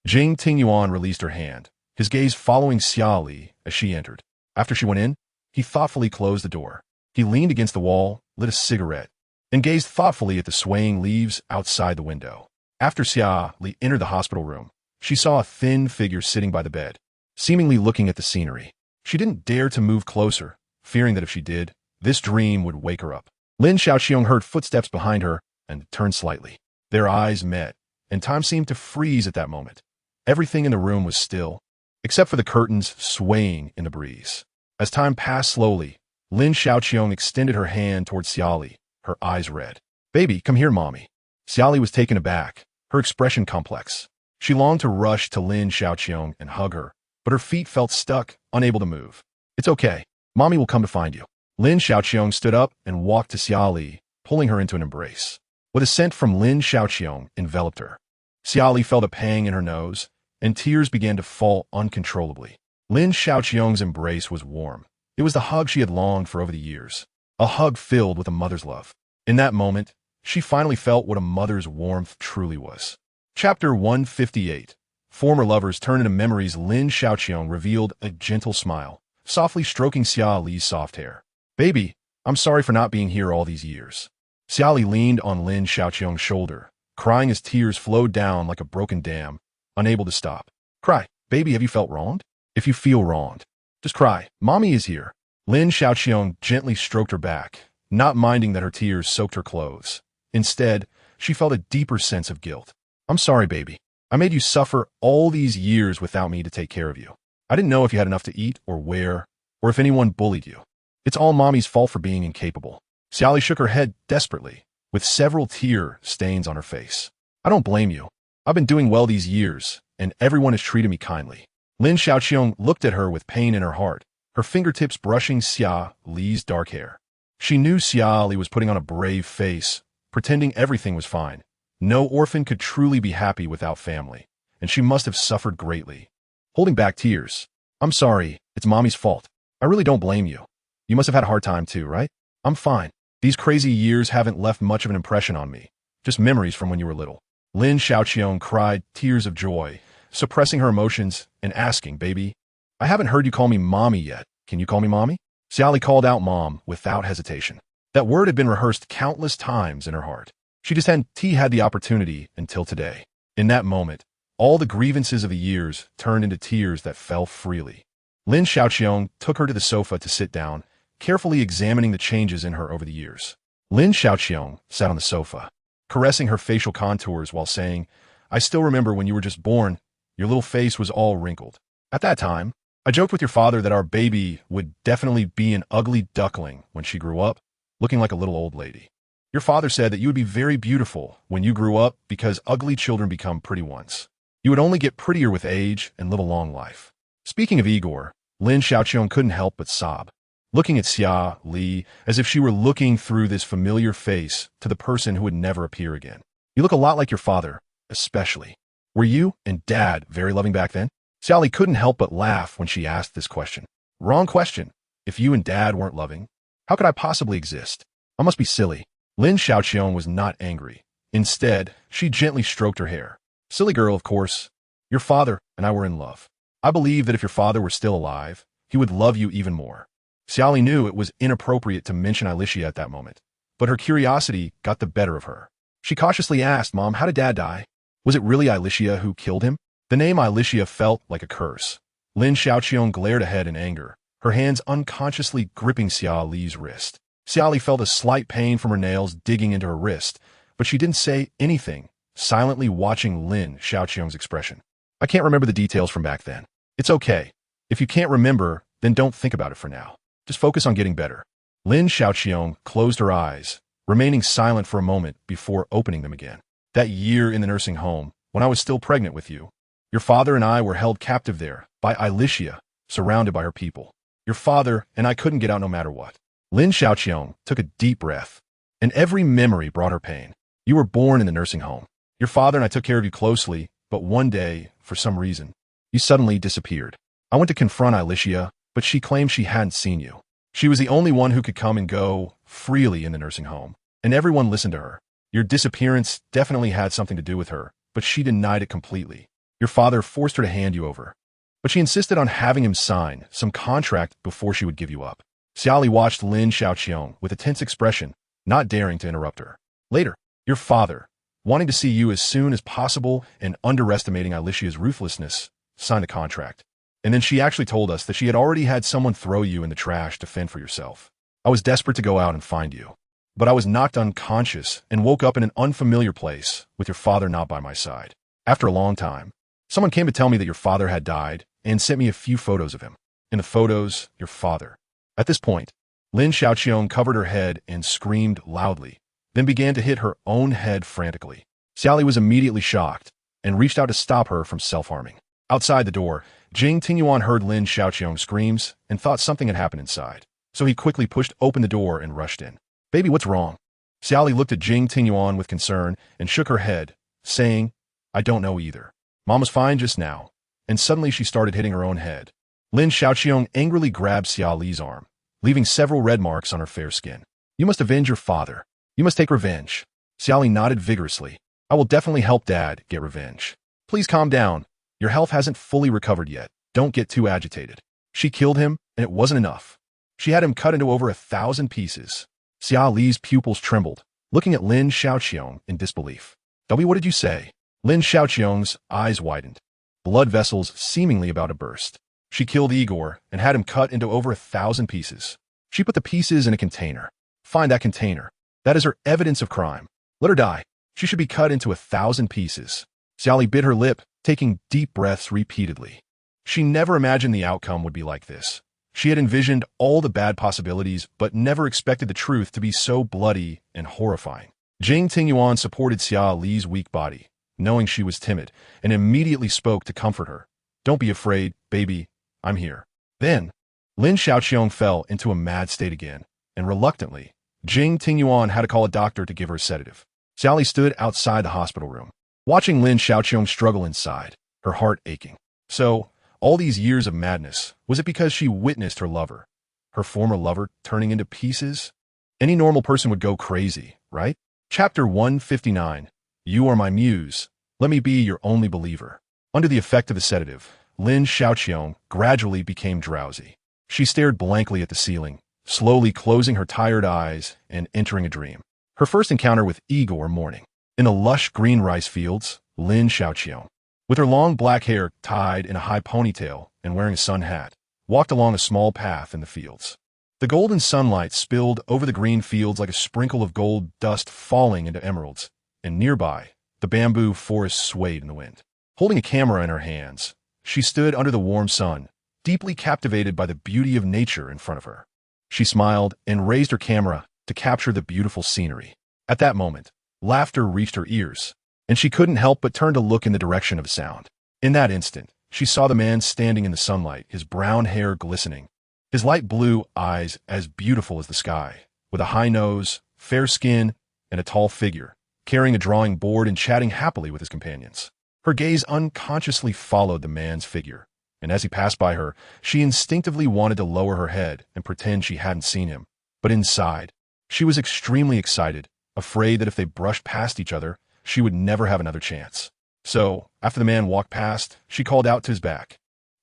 Jing Tingyuan released her hand, his gaze following Xia Li as she entered. After she went in, he thoughtfully closed the door. He leaned against the wall, lit a cigarette, and gazed thoughtfully at the swaying leaves outside the window. After Xia Li entered the hospital room, she saw a thin figure sitting by the bed, seemingly looking at the scenery. She didn't dare to move closer, fearing that if she did, this dream would wake her up. Lin Xiaoqiong heard footsteps behind her and turned slightly. Their eyes met, and time seemed to freeze at that moment. Everything in the room was still, except for the curtains swaying in the breeze. As time passed slowly, Lin Xiaoqiong extended her hand towards Xia Li, her eyes red. Baby, come here, mommy. Xia Li was taken aback, her expression complex. She longed to rush to Lin Xiaoqiong and hug her, but her feet felt stuck, unable to move. It's okay. Mommy will come to find you. Lin Xiaoqiong stood up and walked to Xia Li, pulling her into an embrace. What a scent from Lin Xiaoqiong enveloped her. Xia Li felt a pang in her nose, and tears began to fall uncontrollably. Lin Xiaoqiong's embrace was warm. It was the hug she had longed for over the years, a hug filled with a mother's love. In that moment, she finally felt what a mother's warmth truly was. Chapter 158. Former lovers turn into memories. Lin Xiaoqiong revealed a gentle smile, softly stroking Xia Li's soft hair. Baby, I'm sorry for not being here all these years. Xia Li leaned on Lin Xiaoqiong's shoulder, crying as tears flowed down like a broken dam, unable to stop. Cry. Baby, have you felt wronged? If you feel wronged, just cry. Mommy is here. Lin Xiaoqiong gently stroked her back, not minding that her tears soaked her clothes. Instead, she felt a deeper sense of guilt. I'm sorry, baby. I made you suffer all these years without me to take care of you. I didn't know if you had enough to eat or wear, or if anyone bullied you. It's all Mommy's fault for being incapable. Xia Li shook her head desperately, with several tear stains on her face. I don't blame you. I've been doing well these years, and everyone has treated me kindly. Lin Xiaoqiong looked at her with pain in her heart, her fingertips brushing Xia Li's dark hair. She knew Xia Li was putting on a brave face, pretending everything was fine. No orphan could truly be happy without family, and she must have suffered greatly. Holding back tears. I'm sorry, it's Mommy's fault. I really don't blame you. You must have had a hard time too, right? I'm fine. These crazy years haven't left much of an impression on me. Just memories from when you were little. Lin Xiaoqiong cried tears of joy, suppressing her emotions and asking, Baby, I haven't heard you call me Mommy yet. Can you call me Mommy? Xia Li called out Mom without hesitation. That word had been rehearsed countless times in her heart. She just hadn't had the opportunity until today. In that moment, all the grievances of the years turned into tears that fell freely. Lin Xiaoqiong took her to the sofa to sit down, carefully examining the changes in her over the years. Lin Xiaoqiong sat on the sofa, caressing her facial contours while saying, I still remember when you were just born, your little face was all wrinkled. At that time, I joked with your father that our baby would definitely be an ugly duckling when she grew up, looking like a little old lady. Your father said that you would be very beautiful when you grew up because ugly children become pretty ones. You would only get prettier with age and live a long life. Speaking of Igor, Lin Xiaoqiong couldn't help but sob, looking at Xia Li as if she were looking through this familiar face to the person who would never appear again. You look a lot like your father, especially. Were you and Dad very loving back then? Xia Li couldn't help but laugh when she asked this question. Wrong question. If you and Dad weren't loving, how could I possibly exist? I must be silly. Lin Xiaoqiong was not angry. Instead, she gently stroked her hair. Silly girl, of course. Your father and I were in love. I believe that if your father were still alive, he would love you even more. Xia Li knew it was inappropriate to mention Alicia at that moment, but her curiosity got the better of her. She cautiously asked, Mom, how did Dad die? Was it really Alicia who killed him? The name Alicia felt like a curse. Lin Xiaoqiong glared ahead in anger, her hands unconsciously gripping Xia Li's wrist. Xia Li felt a slight pain from her nails digging into her wrist, but she didn't say anything, silently watching Lin Xiaoqiong's expression. I can't remember the details from back then. It's okay. If you can't remember, then don't think about it for now. Just focus on getting better. Lin Xiaoqiong closed her eyes, remaining silent for a moment before opening them again. That year in the nursing home, when I was still pregnant with you, your father and I were held captive there by Alicia, surrounded by her people. Your father and I couldn't get out no matter what. Lin Xiaoqiong took a deep breath, and every memory brought her pain. You were born in the nursing home. Your father and I took care of you closely, but one day, for some reason, you suddenly disappeared. I went to confront Alicia, but she claimed she hadn't seen you. She was the only one who could come and go freely in the nursing home, and everyone listened to her. Your disappearance definitely had something to do with her, but she denied it completely. Your father forced her to hand you over, but she insisted on having him sign some contract before she would give you up. Xia Li watched Lin Xiaoqiong with a tense expression, not daring to interrupt her. Later, your father, wanting to see you as soon as possible and underestimating Alicia's ruthlessness, signed a contract. And then she actually told us that she had already had someone throw you in the trash to fend for yourself. I was desperate to go out and find you, but I was knocked unconscious and woke up in an unfamiliar place with your father not by my side. After a long time, someone came to tell me that your father had died and sent me a few photos of him. In the photos, your father. At this point, Lin Xiaoqiong covered her head and screamed loudly, then began to hit her own head frantically. Xia Li was immediately shocked and reached out to stop her from self-harming. Outside the door, Jing Tingyuan heard Lin Xiaoqiong's screams and thought something had happened inside, so he quickly pushed open the door and rushed in. Baby, what's wrong? Xia Li looked at Jing Tingyuan with concern and shook her head, saying, I don't know either. Mom was fine just now, and suddenly she started hitting her own head. Lin Xiaoqiong angrily grabbed Xia Li's arm, leaving several red marks on her fair skin. You must avenge your father. You must take revenge. Xia Li nodded vigorously. I will definitely help Dad get revenge. Please calm down. Your health hasn't fully recovered yet. Don't get too agitated. She killed him, and it wasn't enough. She had him cut into over 1,000 pieces. Xia Li's pupils trembled, looking at Lin Xiaoqiong in disbelief. What did you say? Lin Xiaoqiong's eyes widened, blood vessels seemingly about to burst. She killed Igor and had him cut into over 1,000 pieces. She put the pieces in a container. Find that container. That is her evidence of crime. Let her die. She should be cut into 1,000 pieces. Xia Li bit her lip, taking deep breaths repeatedly. She never imagined the outcome would be like this. She had envisioned all the bad possibilities, but never expected the truth to be so bloody and horrifying. Jing Tingyuan supported Xia Li's weak body, knowing she was timid, and immediately spoke to comfort her. "Don't be afraid, baby. I'm here." Then, Lin Xiaoqiong fell into a mad state again, and reluctantly, Jing Tingyuan had to call a doctor to give her a sedative. Xia Li stood outside the hospital room, watching Lin Xiaoqiong struggle inside, her heart aching. So, all these years of madness, was it because she witnessed her lover, her former lover, turning into pieces? Any normal person would go crazy, right? Chapter 159. You are my muse. Let me be your only believer. Under the effect of the sedative, Lin Xiaoqiong gradually became drowsy. She stared blankly at the ceiling, slowly closing her tired eyes and entering a dream. Her first encounter with Igor morning. In the lush green rice fields, Lin Xiaoqiong, with her long black hair tied in a high ponytail and wearing a sun hat, walked along a small path in the fields. The golden sunlight spilled over the green fields like a sprinkle of gold dust falling into emeralds, and nearby, the bamboo forest swayed in the wind. Holding a camera in her hands, she stood under the warm sun, deeply captivated by the beauty of nature in front of her. She smiled and raised her camera to capture the beautiful scenery. At that moment, laughter reached her ears, and she couldn't help but turn to look in the direction of the sound. In that instant, she saw the man standing in the sunlight, his brown hair glistening, his light blue eyes as beautiful as the sky, with a high nose, fair skin, and a tall figure, carrying a drawing board and chatting happily with his companions. Her gaze unconsciously followed the man's figure, and as he passed by her, she instinctively wanted to lower her head and pretend she hadn't seen him. But inside, she was extremely excited, afraid that if they brushed past each other, she would never have another chance. So, after the man walked past, she called out to his back,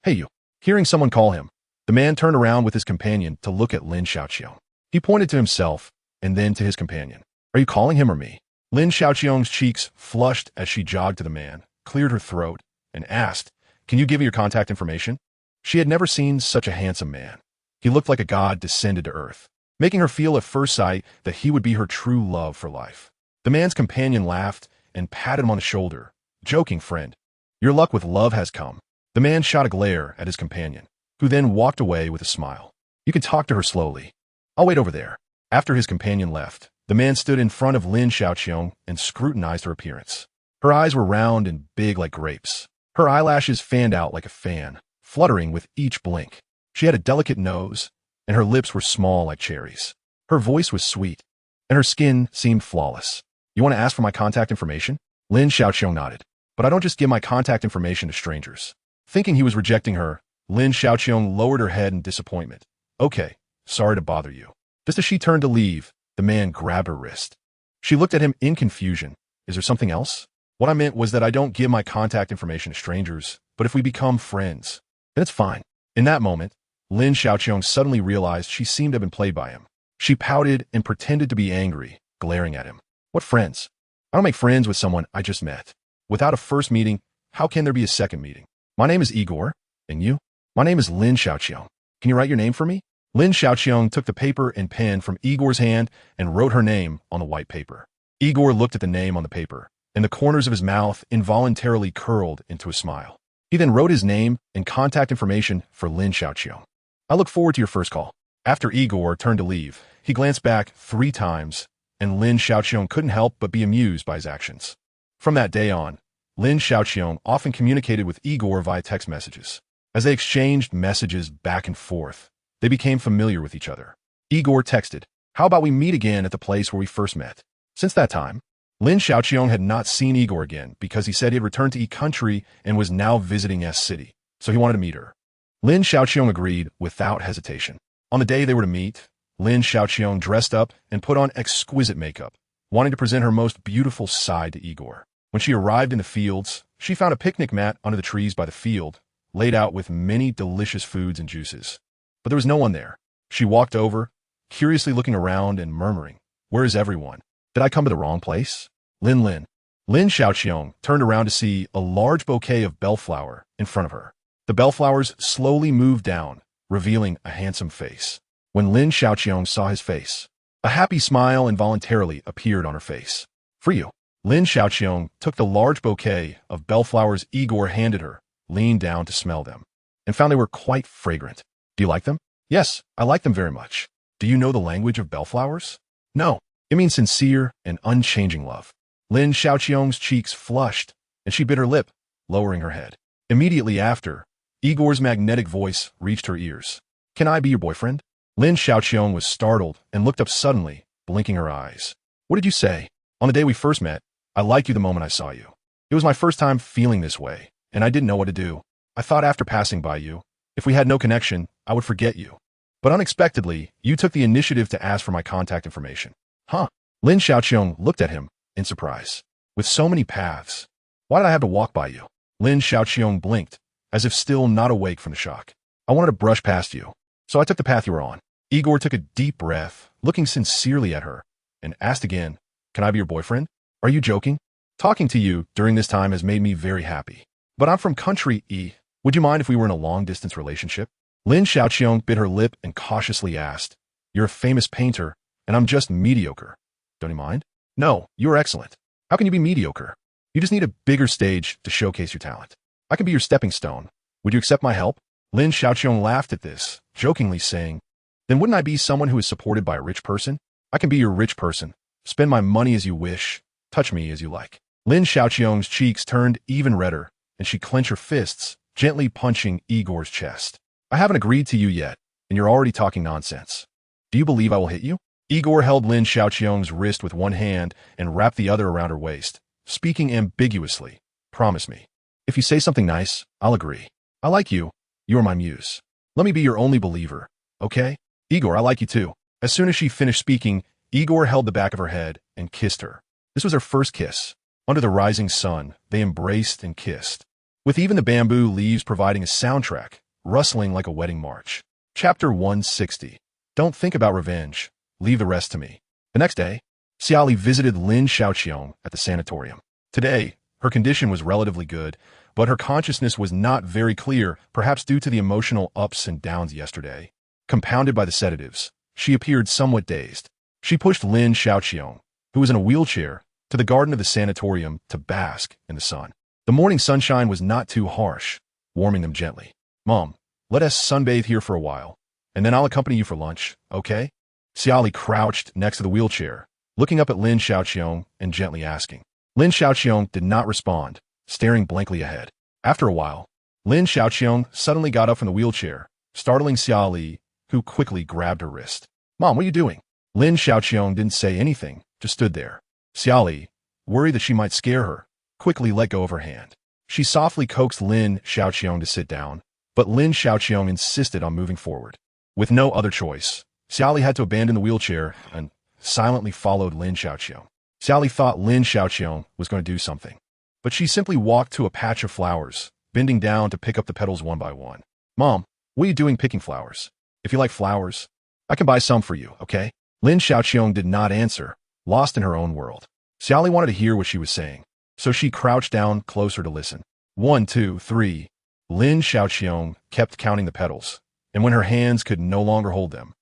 "Hey you." Hearing someone call him, the man turned around with his companion to look at Lin Xiaoqiong. He pointed to himself, and then to his companion. "Are you calling him or me?" Lin Xiaoqiong's cheeks flushed as she jogged to the man, cleared her throat, and asked, "Can you give me your contact information?" She had never seen such a handsome man. He looked like a god descended to earth, making her feel at first sight that he would be her true love for life. The man's companion laughed and patted him on the shoulder, joking, "Friend, your luck with love has come." The man shot a glare at his companion, who then walked away with a smile. "You can talk to her slowly. I'll wait over there." After his companion left, the man stood in front of Lin Xiaoqiong and scrutinized her appearance. Her eyes were round and big like grapes. Her eyelashes fanned out like a fan, fluttering with each blink. She had a delicate nose, and her lips were small like cherries. Her voice was sweet, and her skin seemed flawless. "You want to ask for my contact information?" Lin Xiaoqiong nodded. "But I don't just give my contact information to strangers." Thinking he was rejecting her, Lin Xiaoqiong lowered her head in disappointment. "Okay, sorry to bother you." Just as she turned to leave, the man grabbed her wrist. She looked at him in confusion. "Is there something else?" "What I meant was that I don't give my contact information to strangers, but if we become friends, then it's fine." In that moment, Lin Xiaoqiong suddenly realized she seemed to have been played by him. She pouted and pretended to be angry, glaring at him. "What friends? I don't make friends with someone I just met. Without a first meeting, how can there be a second meeting? My name is Igor, and you?" "My name is Lin Xiaoqiong. Can you write your name for me?" Lin Xiaoqiong took the paper and pen from Igor's hand and wrote her name on the white paper. Igor looked at the name on the paper, and the corners of his mouth involuntarily curled into a smile. He then wrote his name and contact information for Lin Xiaoqiong. "I look forward to your first call." After Igor turned to leave, he glanced back 3 times, and Lin Xiaoqiong couldn't help but be amused by his actions. From that day on, Lin Xiaoqiong often communicated with Igor via text messages. As they exchanged messages back and forth, they became familiar with each other. Igor texted, "How about we meet again at the place where we first met?" Since that time, Lin Xiaoqiong had not seen Igor again because he said he had returned to E country and was now visiting S city, so he wanted to meet her. Lin Xiaoqiong agreed without hesitation. On the day they were to meet, Lin Xiaoqiong dressed up and put on exquisite makeup, wanting to present her most beautiful side to Igor. When she arrived in the fields, she found a picnic mat under the trees by the field, laid out with many delicious foods and juices. But there was no one there. She walked over, curiously looking around and murmuring, "Where is everyone? Did I come to the wrong place?" Lin Xiaoqiong turned around to see a large bouquet of bellflower in front of her. The bellflowers slowly moved down, revealing a handsome face. When Lin Xiaoqiong saw his face, a happy smile involuntarily appeared on her face. "For you." Lin Xiaoqiong took the large bouquet of bellflowers Igor handed her, leaned down to smell them, and found they were quite fragrant. Do you like them? Yes, I like them very much. Do you know the language of bellflowers? No. It means sincere and unchanging love. Lin Xiaoqiong's cheeks flushed, and she bit her lip, lowering her head. Immediately after, Igor's magnetic voice reached her ears. Can I be your boyfriend? Lin Xiaoqiong was startled and looked up suddenly, blinking her eyes. What did you say? On the day we first met, I liked you the moment I saw you. It was my first time feeling this way, and I didn't know what to do. I thought after passing by you, if we had no connection, I would forget you. But unexpectedly, you took the initiative to ask for my contact information. Huh? Lin Xiaoqiong looked at him in surprise. With so many paths, why did I have to walk by you? Lin Xiaoqiong blinked, as if still not awake from the shock. I wanted to brush past you, so I took the path you were on. Igor took a deep breath, looking sincerely at her, and asked again, Can I be your boyfriend? Are you joking? Talking to you during this time has made me very happy. But I'm from country E. Would you mind if we were in a long-distance relationship? Lin Xiaoqiong bit her lip and cautiously asked, You're a famous painter, and I'm just mediocre. Don't you mind? No, you're excellent. How can you be mediocre? You just need a bigger stage to showcase your talent. I can be your stepping stone. Would you accept my help? Lin Xiaoqiong laughed at this, jokingly saying, Then wouldn't I be someone who is supported by a rich person? I can be your rich person. Spend my money as you wish. Touch me as you like. Lin Xiaoqiong's cheeks turned even redder, and she clenched her fists, gently punching Igor's chest. I haven't agreed to you yet, and you're already talking nonsense. Do you believe I will hit you? Igor held Lin Xiaoqiong's wrist with one hand and wrapped the other around her waist, speaking ambiguously. Promise me. If you say something nice, I'll agree. I like you. You are my muse. Let me be your only believer, okay? Igor, I like you too. As soon as she finished speaking, Igor held the back of her head and kissed her. This was their first kiss. Under the rising sun, they embraced and kissed, with even the bamboo leaves providing a soundtrack, rustling like a wedding march. Chapter 160. Don't think about revenge. Leave the rest to me. The next day, Xia Li visited Lin Xiaoqiong at the sanatorium. Today, her condition was relatively good, but her consciousness was not very clear, perhaps due to the emotional ups and downs yesterday. Compounded by the sedatives, she appeared somewhat dazed. She pushed Lin Xiaoqiong, who was in a wheelchair, to the garden of the sanatorium to bask in the sun. The morning sunshine was not too harsh, warming them gently. Mom, let us sunbathe here for a while, and then I'll accompany you for lunch, okay? Xia Li crouched next to the wheelchair, looking up at Lin Xiaoqiong and gently asking. Lin Xiaoqiong did not respond, staring blankly ahead. After a while, Lin Xiaoqiong suddenly got up from the wheelchair, startling Xia Li, who quickly grabbed her wrist. Mom, what are you doing? Lin Xiaoqiong didn't say anything, just stood there. Xia Li, worried that she might scare her, quickly let go of her hand. She softly coaxed Lin Xiaoqiong to sit down, but Lin Xiaoqiong insisted on moving forward. With no other choice, Xia Li had to abandon the wheelchair and silently followed Lin Xiaoqiong. Xia Li thought Lin Xiaoqiong was going to do something, but she simply walked to a patch of flowers, bending down to pick up the petals one by one. Mom, what are you doing picking flowers? If you like flowers, I can buy some for you, okay? Lin Xiaoqiong did not answer, lost in her own world. Xia Li wanted to hear what she was saying, so she crouched down closer to listen. 1, 2, 3. Lin Xiaoqiong kept counting the petals, and when her hands could no longer hold them,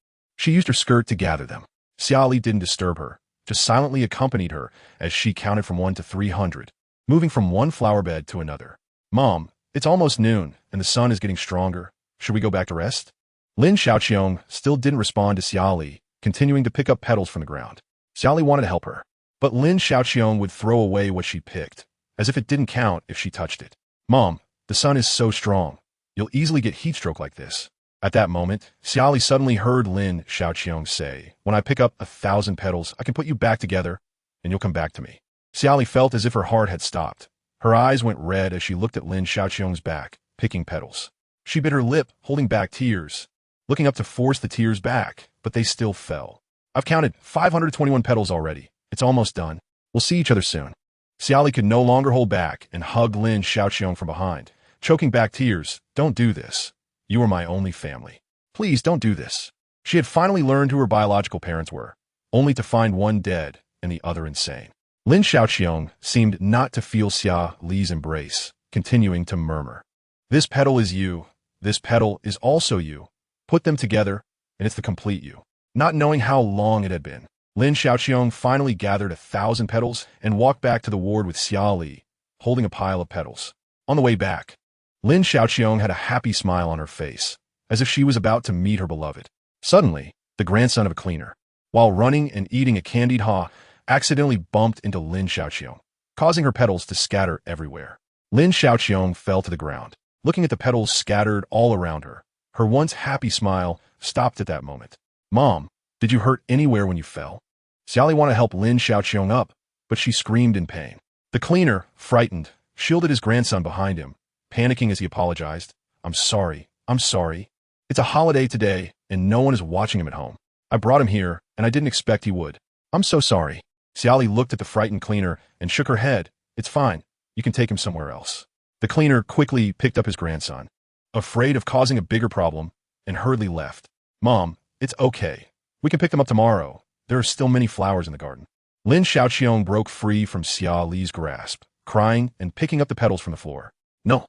she used her skirt to gather them. Xia Li didn't disturb her, just silently accompanied her as she counted from 1 to 300, moving from one flower bed to another. Mom, it's almost noon, and the sun is getting stronger. Should we go back to rest? Lin Xiaoqiong still didn't respond to Xia Li, continuing to pick up petals from the ground. Xia Li wanted to help her, but Lin Xiaoqiong would throw away what she picked, as if it didn't count if she touched it. Mom, the sun is so strong. You'll easily get heat stroke like this. At that moment, Xia Li suddenly heard Lin Xiaoqiong say, When I pick up 1,000 petals, I can put you back together, and you'll come back to me. Xia Li felt as if her heart had stopped. Her eyes went red as she looked at Lin Xiaoqiong's back, picking petals. She bit her lip, holding back tears, looking up to force the tears back, but they still fell. I've counted 521 petals already. It's almost done. We'll see each other soon. Xia Li could no longer hold back and hugged Lin Xiaoqiong from behind, choking back tears. Don't do this. You are my only family. Please don't do this. She had finally learned who her biological parents were, only to find one dead and the other insane. Lin Xiaoqiong seemed not to feel Xia Li's embrace, continuing to murmur. This petal is you. This petal is also you. Put them together, and it's the complete you. Not knowing how long it had been, Lin Xiaoqiong finally gathered 1,000 petals and walked back to the ward with Xia Li, holding a pile of petals. On the way back, Lin Xiaoqiong had a happy smile on her face, as if she was about to meet her beloved. Suddenly, the grandson of a cleaner, while running and eating a candied haw, accidentally bumped into Lin Xiaoqiong, causing her petals to scatter everywhere. Lin Xiaoqiong fell to the ground. Looking at the petals scattered all around her, her once happy smile stopped at that moment. "Mom, did you hurt anywhere when you fell?" Xia Li wanted to help Lin Xiaoqiong up, but she screamed in pain. The cleaner, frightened, shielded his grandson behind him, panicking as he apologized. I'm sorry. It's a holiday today, and no one is watching him at home. I brought him here, and I didn't expect he would. I'm so sorry." Xia Li looked at the frightened cleaner and shook her head. "It's fine. You can take him somewhere else." The cleaner quickly picked up his grandson, afraid of causing a bigger problem, and hurriedly left. "Mom, it's okay. We can pick them up tomorrow. There are still many flowers in the garden." Lin Xiaoqiong broke free from Xia Li's grasp, crying and picking up the petals from the floor. No.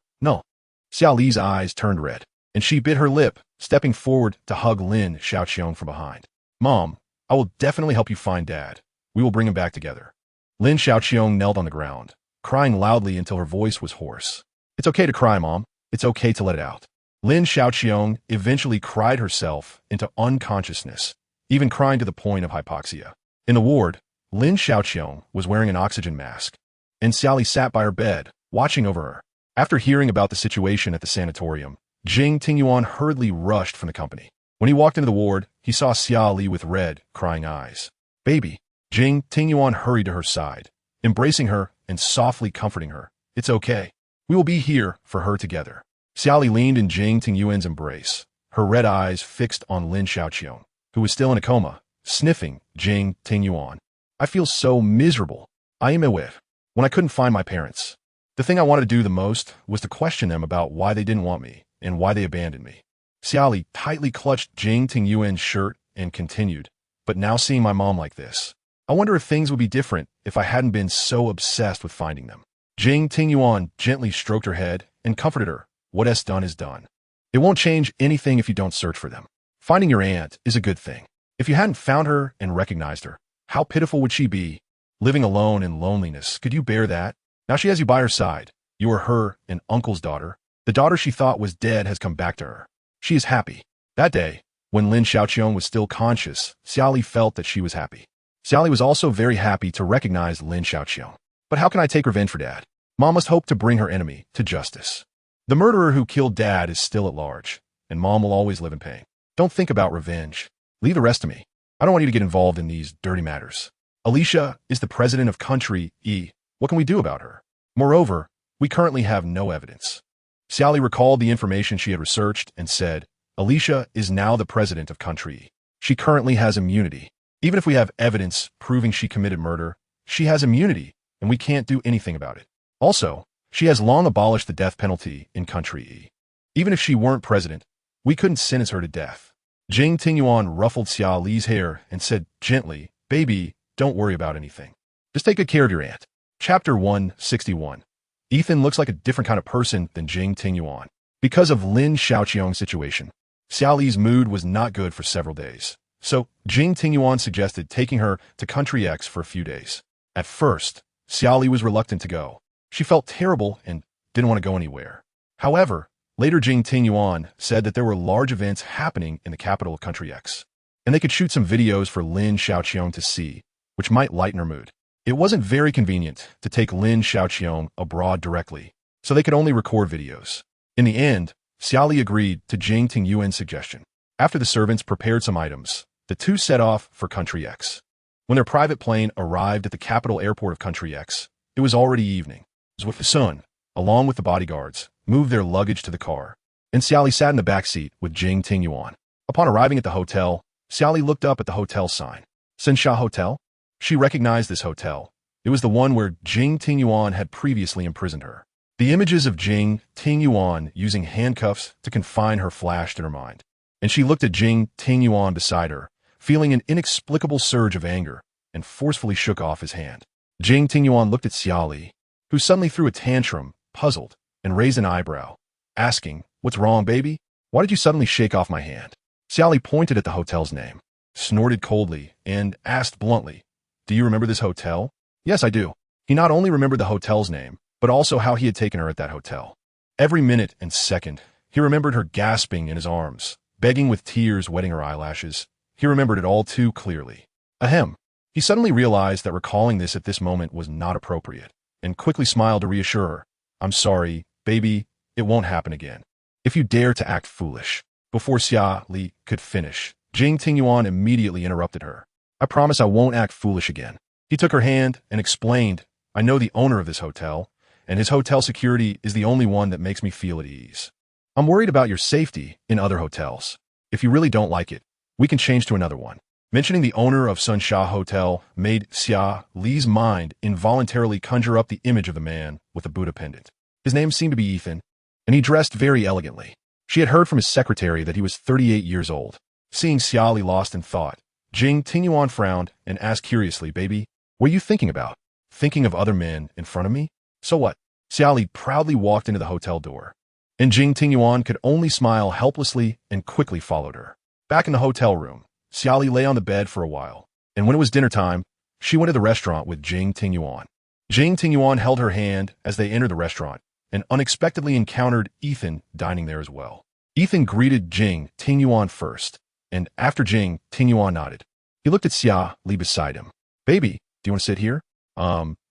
Xia Li's eyes turned red, and she bit her lip, stepping forward to hug Lin Xiaoqiong from behind. "Mom, I will definitely help you find Dad. We will bring him back together." Lin Xiaoqiong knelt on the ground, crying loudly until her voice was hoarse. "It's okay to cry, Mom. It's okay to let it out." Lin Xiaoqiong eventually cried herself into unconsciousness, even crying to the point of hypoxia. In the ward, Lin Xiaoqiong was wearing an oxygen mask, and Xia Li sat by her bed, watching over her. After hearing about the situation at the sanatorium, Jing Tingyuan hurriedly rushed from the company. When he walked into the ward, he saw Xia Li with red, crying eyes. "Baby." Jing Tingyuan hurried to her side, embracing her and softly comforting her. "It's okay. We will be here for her together." Xia Li leaned in Jing Tingyuan's embrace, her red eyes fixed on Lin Xiaoqiong, who was still in a coma, sniffing Jing Tingyuan. "I feel so miserable. I am away. When I couldn't find my parents, the thing I wanted to do the most was to question them about why they didn't want me and why they abandoned me." Xia Li tightly clutched Jing Tingyuan's shirt and continued, "But now seeing my mom like this, I wonder if things would be different if I hadn't been so obsessed with finding them." Jing Tingyuan gently stroked her head and comforted her. "What is done is done. It won't change anything if you don't search for them. Finding your aunt is a good thing. If you hadn't found her and recognized her, how pitiful would she be? Living alone in loneliness, could you bear that? Now she has you by her side. You are her and uncle's daughter. The daughter she thought was dead has come back to her. She is happy." That day, when Lin Xiaoqiong was still conscious, Xia Li felt that she was happy. Xia Li was also very happy to recognize Lin Xiaoqiong. "But how can I take revenge for Dad? Mom must hope to bring her enemy to justice. The murderer who killed Dad is still at large, and Mom will always live in pain. Don't think about revenge. Leave the rest to me. I don't want you to get involved in these dirty matters. Alicia is the president of Country E. What can we do about her? Moreover, we currently have no evidence." Xia Li recalled the information she had researched and said, "Alicia is now the president of Country E. She currently has immunity. Even if we have evidence proving she committed murder, she has immunity, and we can't do anything about it. Also, she has long abolished the death penalty in Country E. Even if she weren't president, we couldn't sentence her to death." Jing Tingyuan ruffled Xia Li's hair and said gently, "Baby, don't worry about anything. Just take good care of your aunt." Chapter 161. Ethan looks like a different kind of person than Jing Tingyuan. Because of Lin Xiaoqiong's situation, Xia Li's mood was not good for several days. So, Jing Tingyuan suggested taking her to Country X for a few days. At first, Xia Li was reluctant to go. She felt terrible and didn't want to go anywhere. However, later Jing Tingyuan said that there were large events happening in the capital of Country X, and they could shoot some videos for Lin Xiaoqiong to see, which might lighten her mood. It wasn't very convenient to take Lin Xiaoqiong abroad directly, so they could only record videos. In the end, Xia Li agreed to Jing Tingyuan's suggestion. After the servants prepared some items, the two set off for Country X. When their private plane arrived at the capital airport of Country X, it was already evening. Zhuo Sun, along with the bodyguards, moved their luggage to the car, and Xia Li sat in the back seat with Jing Tingyuan. Upon arriving at the hotel, Xia Li looked up at the hotel sign. Sensha Hotel? She recognized this hotel. It was the one where Jing Tingyuan had previously imprisoned her. The images of Jing Tingyuan using handcuffs to confine her flashed in her mind, and she looked at Jing Tingyuan beside her, feeling an inexplicable surge of anger, and forcefully shook off his hand. Jing Tingyuan looked at Xia Li, who suddenly threw a tantrum, puzzled, and raised an eyebrow, asking, "What's wrong, baby? Why did you suddenly shake off my hand?" Xia Li pointed at the hotel's name. snorted coldly, and asked bluntly, "Do you remember this hotel?" "Yes, I do." He not only remembered the hotel's name, but also how he had taken her at that hotel. Every minute and second, he remembered her gasping in his arms, begging with tears wetting her eyelashes. He remembered it all too clearly. Ahem. He suddenly realized that recalling this at this moment was not appropriate, and quickly smiled to reassure her. "I'm sorry, baby, it won't happen again. If you dare to act foolish." Before Xia Li could finish, Jing Tingyuan immediately interrupted her. "I promise I won't act foolish again." He took her hand and explained, "I know the owner of this hotel, and his hotel security is the only one that makes me feel at ease. I'm worried about your safety in other hotels. If you really don't like it, we can change to another one." Mentioning the owner of Sunsha Hotel made Xia Li's mind involuntarily conjure up the image of the man with the Buddha pendant. His name seemed to be Ethan, and he dressed very elegantly. She had heard from his secretary that he was 38 years old. Seeing Xia Li lost in thought, Jing Tingyuan frowned and asked curiously, "Baby, what are you thinking about? Thinking of other men in front of me? So what?" Xia Li proudly walked into the hotel door, and Jing Tingyuan could only smile helplessly and quickly followed her. Back in the hotel room, Xia Li lay on the bed for a while, and when it was dinner time, she went to the restaurant with Jing Tingyuan. Jing Tingyuan held her hand as they entered the restaurant, and unexpectedly encountered Ethan dining there as well. Ethan greeted Jing Tingyuan first, and after Jing Tingyuan nodded, he looked at Xia Li beside him. "Baby, do you want to sit here?"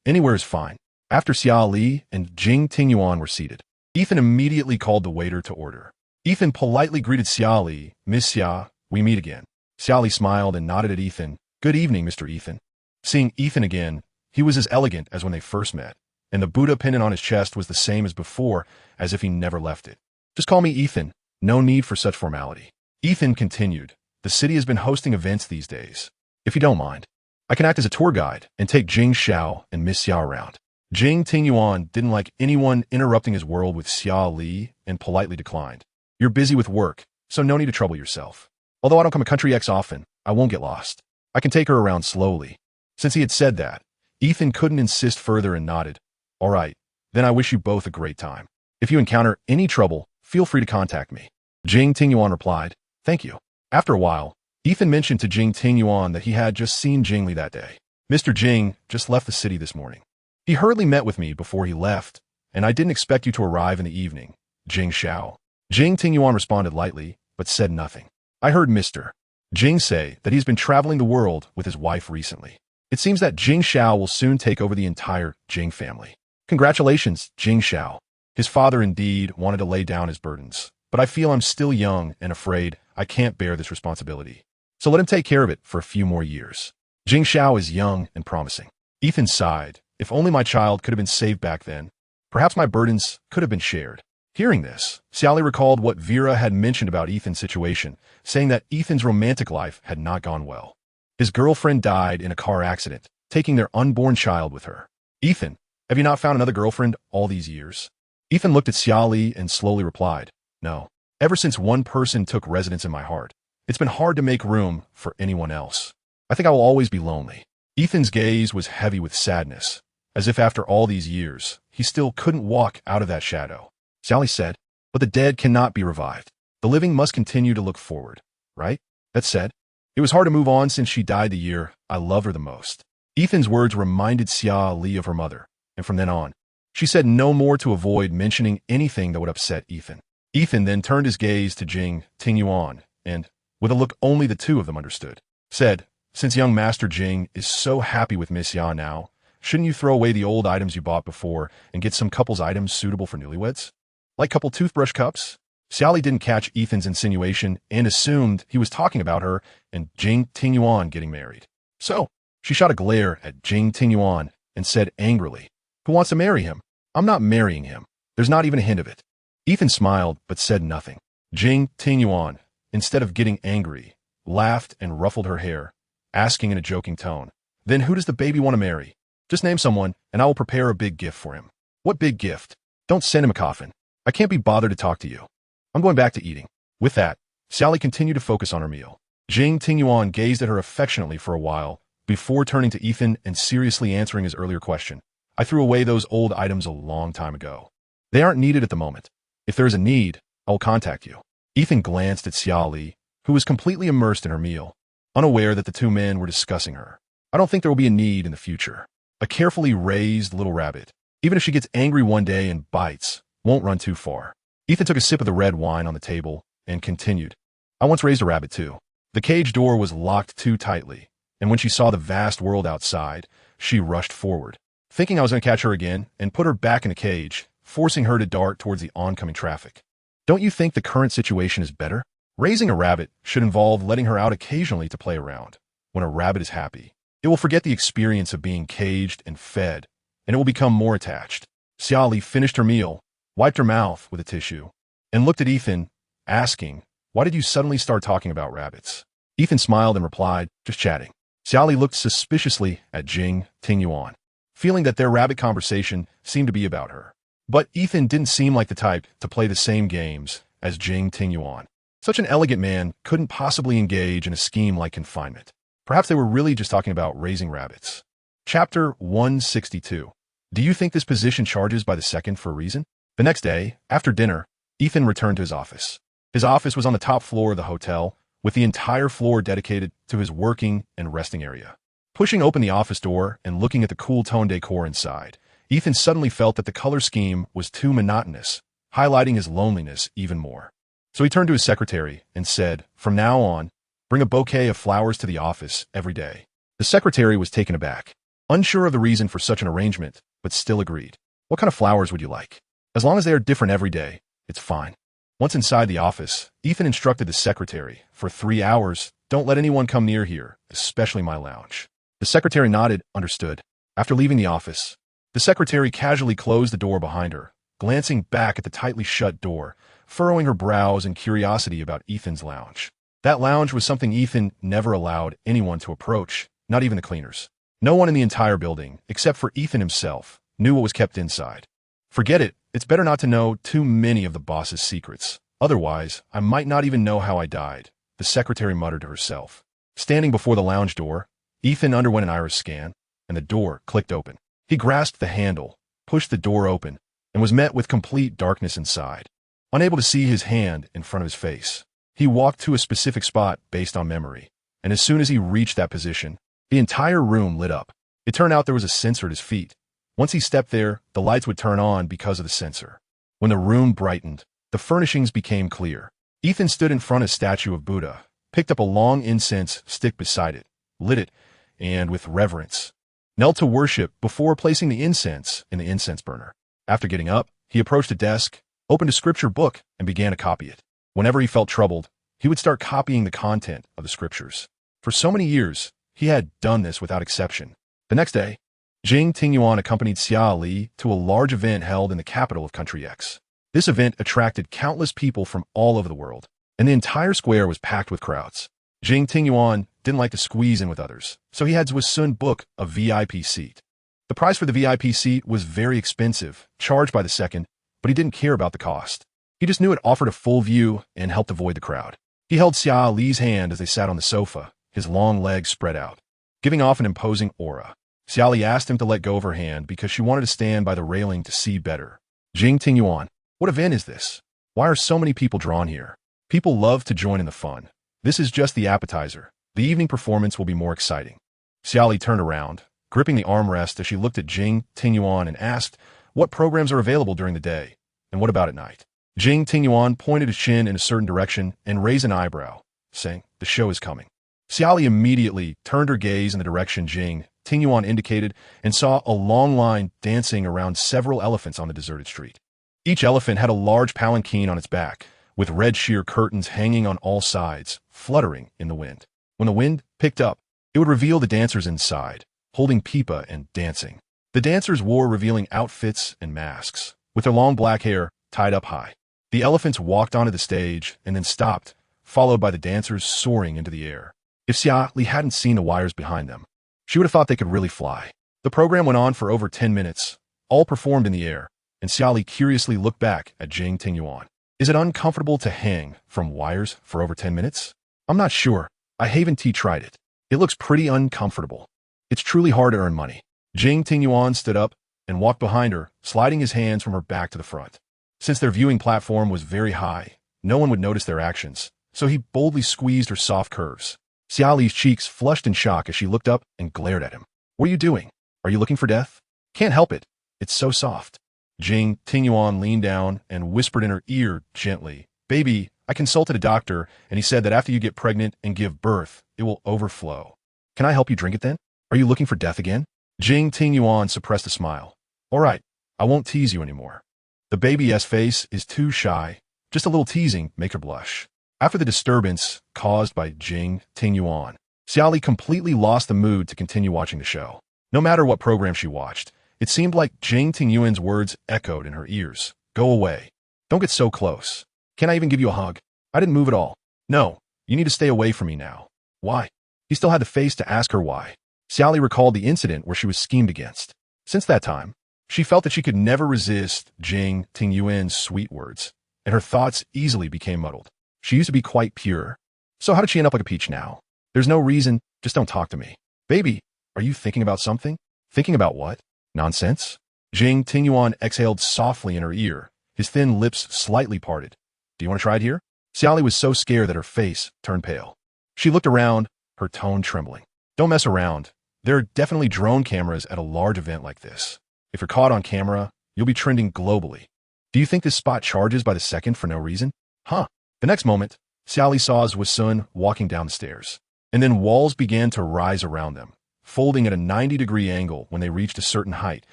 Anywhere is fine." After Xia Li and Jing Tingyuan were seated, Ethan immediately called the waiter to order. Ethan politely greeted Xia Li. "Miss Xia, we meet again." Xia Li smiled and nodded at Ethan. "Good evening, Mr. Ethan." Seeing Ethan again, he was as elegant as when they first met, and the Buddha pendant on his chest was the same as before, as if he never left it. "Just call me Ethan. No need for such formality." Ethan continued, "The city has been hosting events these days. If you don't mind, I can act as a tour guide and take Jing Xiao and Miss Xia around." Jing Tingyuan didn't like anyone interrupting his world with Xia Li and politely declined. "You're busy with work, so no need to trouble yourself. Although I don't come a country X often, I won't get lost. I can take her around slowly." Since he had said that, Ethan couldn't insist further and nodded. "All right, then I wish you both a great time. If you encounter any trouble, feel free to contact me." Jing Tingyuan replied, "Thank you." After a while, Ethan mentioned to Jing Tingyuan that he had just seen Jing Li that day. "Mr. Jing just left the city this morning. He hurriedly met with me before he left, and I didn't expect you to arrive in the evening, Jing Xiao." Jing Tingyuan responded lightly, but said nothing. "I heard Mr. Jing say that he's been traveling the world with his wife recently. It seems that Jing Xiao will soon take over the entire Jing family. Congratulations, Jing Xiao." His father indeed wanted to lay down his burdens, but I feel I'm still young and afraid I can't bear this responsibility. So let him take care of it for a few more years. Jing Xiao is young and promising. Ethan sighed. If only my child could have been saved back then. Perhaps my burdens could have been shared. Hearing this, Xia Li recalled what Vera had mentioned about Ethan's situation, saying that Ethan's romantic life had not gone well. His girlfriend died in a car accident, taking their unborn child with her. "Ethan, have you not found another girlfriend all these years?" Ethan looked at Xia Li and slowly replied, "No. Ever since one person took residence in my heart, it's been hard to make room for anyone else. I think I will always be lonely." Ethan's gaze was heavy with sadness, as if after all these years, he still couldn't walk out of that shadow. Xia Li said, "But the dead cannot be revived. The living must continue to look forward, right?" That said, it was hard to move on since she died the year I love her the most. Ethan's words reminded Xia Li of her mother, and from then on, she said no more to avoid mentioning anything that would upset Ethan. Ethan then turned his gaze to Jing Tingyuan, and, with a look only the two of them understood, said, "Since young Master Jing is so happy with Miss Xia now, shouldn't you throw away the old items you bought before and get some couple's items suitable for newlyweds? Like couple toothbrush cups?" Xia Li didn't catch Ethan's insinuation and assumed he was talking about her and Jing Tingyuan getting married. So, she shot a glare at Jing Tingyuan and said angrily, "Who wants to marry him? I'm not marrying him. There's not even a hint of it." Ethan smiled but said nothing. Jing Tingyuan, instead of getting angry, laughed and ruffled her hair, asking in a joking tone, "Then who does the baby want to marry? Just name someone, and I will prepare a big gift for him." "What big gift? Don't send him a coffin. I can't be bothered to talk to you. I'm going back to eating." With that, Xia Li continued to focus on her meal. Jing Tingyuan gazed at her affectionately for a while, before turning to Ethan and seriously answering his earlier question. "I threw away those old items a long time ago. They aren't needed at the moment. If there is a need, I will contact you." Ethan glanced at Xia Li, who was completely immersed in her meal. unaware that the two men were discussing her. I don't think there will be a need in the future. A carefully raised little rabbit, even if she gets angry one day and bites, won't run too far. Ethan took a sip of the red wine on the table and continued. I once raised a rabbit too. The cage door was locked too tightly, and when she saw the vast world outside, she rushed forward, thinking I was going to catch her again and put her back in the cage, forcing her to dart towards the oncoming traffic. Don't you think the current situation is better? Raising a rabbit should involve letting her out occasionally to play around. When a rabbit is happy, it will forget the experience of being caged and fed, and it will become more attached. Xia Li finished her meal, wiped her mouth with a tissue, and looked at Ethan, asking, why did you suddenly start talking about rabbits? Ethan smiled and replied, just chatting. Xia Li looked suspiciously at Jing Tingyuan, feeling that their rabbit conversation seemed to be about her. But Ethan didn't seem like the type to play the same games as Jing Tingyuan. Such an elegant man couldn't possibly engage in a scheme like confinement. Perhaps they were really just talking about raising rabbits. Chapter 162. Do you think this position charges by the second for a reason? The next day, after dinner, Ethan returned to his office. His office was on the top floor of the hotel, with the entire floor dedicated to his working and resting area. Pushing open the office door and looking at the cool tone decor inside, Ethan suddenly felt that the color scheme was too monotonous, highlighting his loneliness even more. So he turned to his secretary and said, from now on, bring a bouquet of flowers to the office every day. The secretary was taken aback, unsure of the reason for such an arrangement, but still agreed. What kind of flowers would you like? As long as they are different every day, it's fine. Once inside the office, Ethan instructed the secretary, for 3 hours, don't let anyone come near here, especially my lounge. The secretary nodded, understood. After leaving the office, the secretary casually closed the door behind her, glancing back at the tightly shut door, furrowing her brows in curiosity about Ethan's lounge. That lounge was something Ethan never allowed anyone to approach, not even the cleaners. No one in the entire building, except for Ethan himself, knew what was kept inside. Forget it, it's better not to know too many of the boss's secrets. Otherwise, I might not even know how I died, the secretary muttered to herself. Standing before the lounge door, Ethan underwent an iris scan, and the door clicked open. He grasped the handle, pushed the door open, and was met with complete darkness inside. Unable to see his hand in front of his face, he walked to a specific spot based on memory, and as soon as he reached that position, the entire room lit up. It turned out there was a sensor at his feet. Once he stepped there, the lights would turn on because of the sensor. When the room brightened, the furnishings became clear. Ethan stood in front of a statue of Buddha, picked up a long incense stick beside it, lit it, and with reverence, knelt to worship before placing the incense in the incense burner. After getting up, he approached a desk, opened a scripture book, and began to copy it. Whenever he felt troubled, he would start copying the content of the scriptures. For so many years, he had done this without exception. The next day, Jing Tingyuan accompanied Xia Li to a large event held in the capital of Country X. This event attracted countless people from all over the world, and the entire square was packed with crowds. Jing Tingyuan didn't like to squeeze in with others, so he had to soon book a VIP seat. The price for the VIP seat was very expensive, charged by the second, but he didn't care about the cost. He just knew it offered a full view and helped avoid the crowd. He held Xia Li's hand as they sat on the sofa, his long legs spread out, giving off an imposing aura. Xia Li asked him to let go of her hand because she wanted to stand by the railing to see better. Jing Tingyuan, what event is this? Why are so many people drawn here? People love to join in the fun. This is just the appetizer. The evening performance will be more exciting. Xia Li turned around, gripping the armrest as she looked at Jing Tingyuan and asked, what programs are available during the day, and what about at night? Jing Tingyuan pointed his chin in a certain direction and raised an eyebrow, saying, the show is coming. Xia Li immediately turned her gaze in the direction Jing Tingyuan indicated and saw a long line dancing around several elephants on the deserted street. Each elephant had a large palanquin on its back, with red sheer curtains hanging on all sides, fluttering in the wind. When the wind picked up, it would reveal the dancers inside, holding pipa and dancing. The dancers wore revealing outfits and masks, with their long black hair tied up high. The elephants walked onto the stage and then stopped, followed by the dancers soaring into the air. If Xia Li hadn't seen the wires behind them, she would have thought they could really fly. The program went on for over 10 minutes, all performed in the air, and Xia Li curiously looked back at Jing Tingyuan. Is it uncomfortable to hang from wires for over 10 minutes? I'm not sure. I haven't tried it. It looks pretty uncomfortable. It's truly hard to earn money. Jing Tingyuan stood up and walked behind her, sliding his hands from her back to the front. Since their viewing platform was very high, no one would notice their actions, so he boldly squeezed her soft curves. Xia Li's cheeks flushed in shock as she looked up and glared at him. What are you doing? Are you looking for death? Can't help it. It's so soft. Jing Tingyuan leaned down and whispered in her ear gently, Baby, I consulted a doctor and he said that after you get pregnant and give birth, it will overflow. Can I help you drink it then? Are you looking for death again? Jing Tingyuan suppressed a smile. All right, I won't tease you anymore. The baby's face is too shy. Just a little teasing make her blush. After the disturbance caused by Jing Tingyuan, Xia Li completely lost the mood to continue watching the show. No matter what program she watched, it seemed like Jing Tingyuan's words echoed in her ears. Go away. Don't get so close. Can I even give you a hug? I didn't move at all. No, you need to stay away from me now. Why? He still had the face to ask her why. Xia Li recalled the incident where she was schemed against. Since that time, she felt that she could never resist Jing Tingyuan's sweet words, and her thoughts easily became muddled. She used to be quite pure. So how did she end up like a peach now? There's no reason, just don't talk to me. Baby, are you thinking about something? Thinking about what? Nonsense? Jing Tingyuan exhaled softly in her ear, his thin lips slightly parted. Do you want to try it here? Xia Li was so scared that her face turned pale. She looked around, her tone trembling. Don't mess around. There are definitely drone cameras at a large event like this. If you're caught on camera, you'll be trending globally. Do you think this spot charges by the second for no reason? Huh. The next moment, Xia Li saw Zhu Sun walking down the stairs. And then walls began to rise around them, folding at a 90-degree angle when they reached a certain height,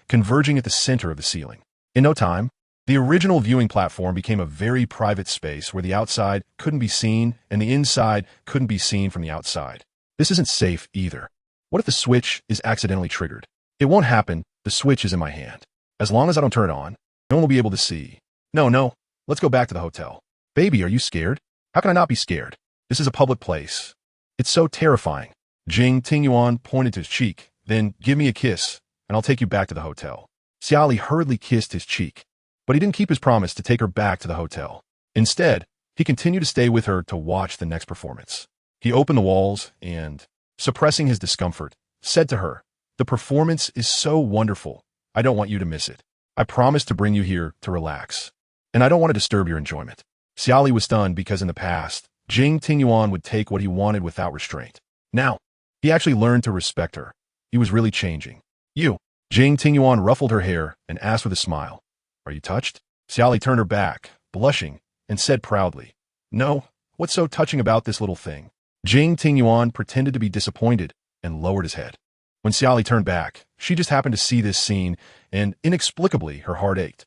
converging at the center of the ceiling. In no time, the original viewing platform became a very private space where the outside couldn't be seen and the inside couldn't be seen from the outside. This isn't safe either. What if the switch is accidentally triggered? It won't happen. The switch is in my hand. As long as I don't turn it on, no one will be able to see. No, let's go back to the hotel. Baby, are you scared? How can I not be scared? This is a public place. It's so terrifying. Jing Tingyuan pointed to his cheek, then give me a kiss, and I'll take you back to the hotel. Xia Li hurriedly kissed his cheek, but he didn't keep his promise to take her back to the hotel. Instead, he continued to stay with her to watch the next performance. He opened the walls and, suppressing his discomfort, said to her, The performance is so wonderful. I don't want you to miss it. I promised to bring you here to relax, and I don't want to disturb your enjoyment. Xia Li was stunned because in the past, Jing Tingyuan would take what he wanted without restraint. Now, he actually learned to respect her. He was really changing. You. Jing Tingyuan ruffled her hair and asked with a smile, Are you touched? Xia Li turned her back, blushing, and said proudly, No, what's so touching about this little thing? Jing Tingyuan pretended to be disappointed and lowered his head. When Xia Li turned back, she just happened to see this scene, and inexplicably her heart ached.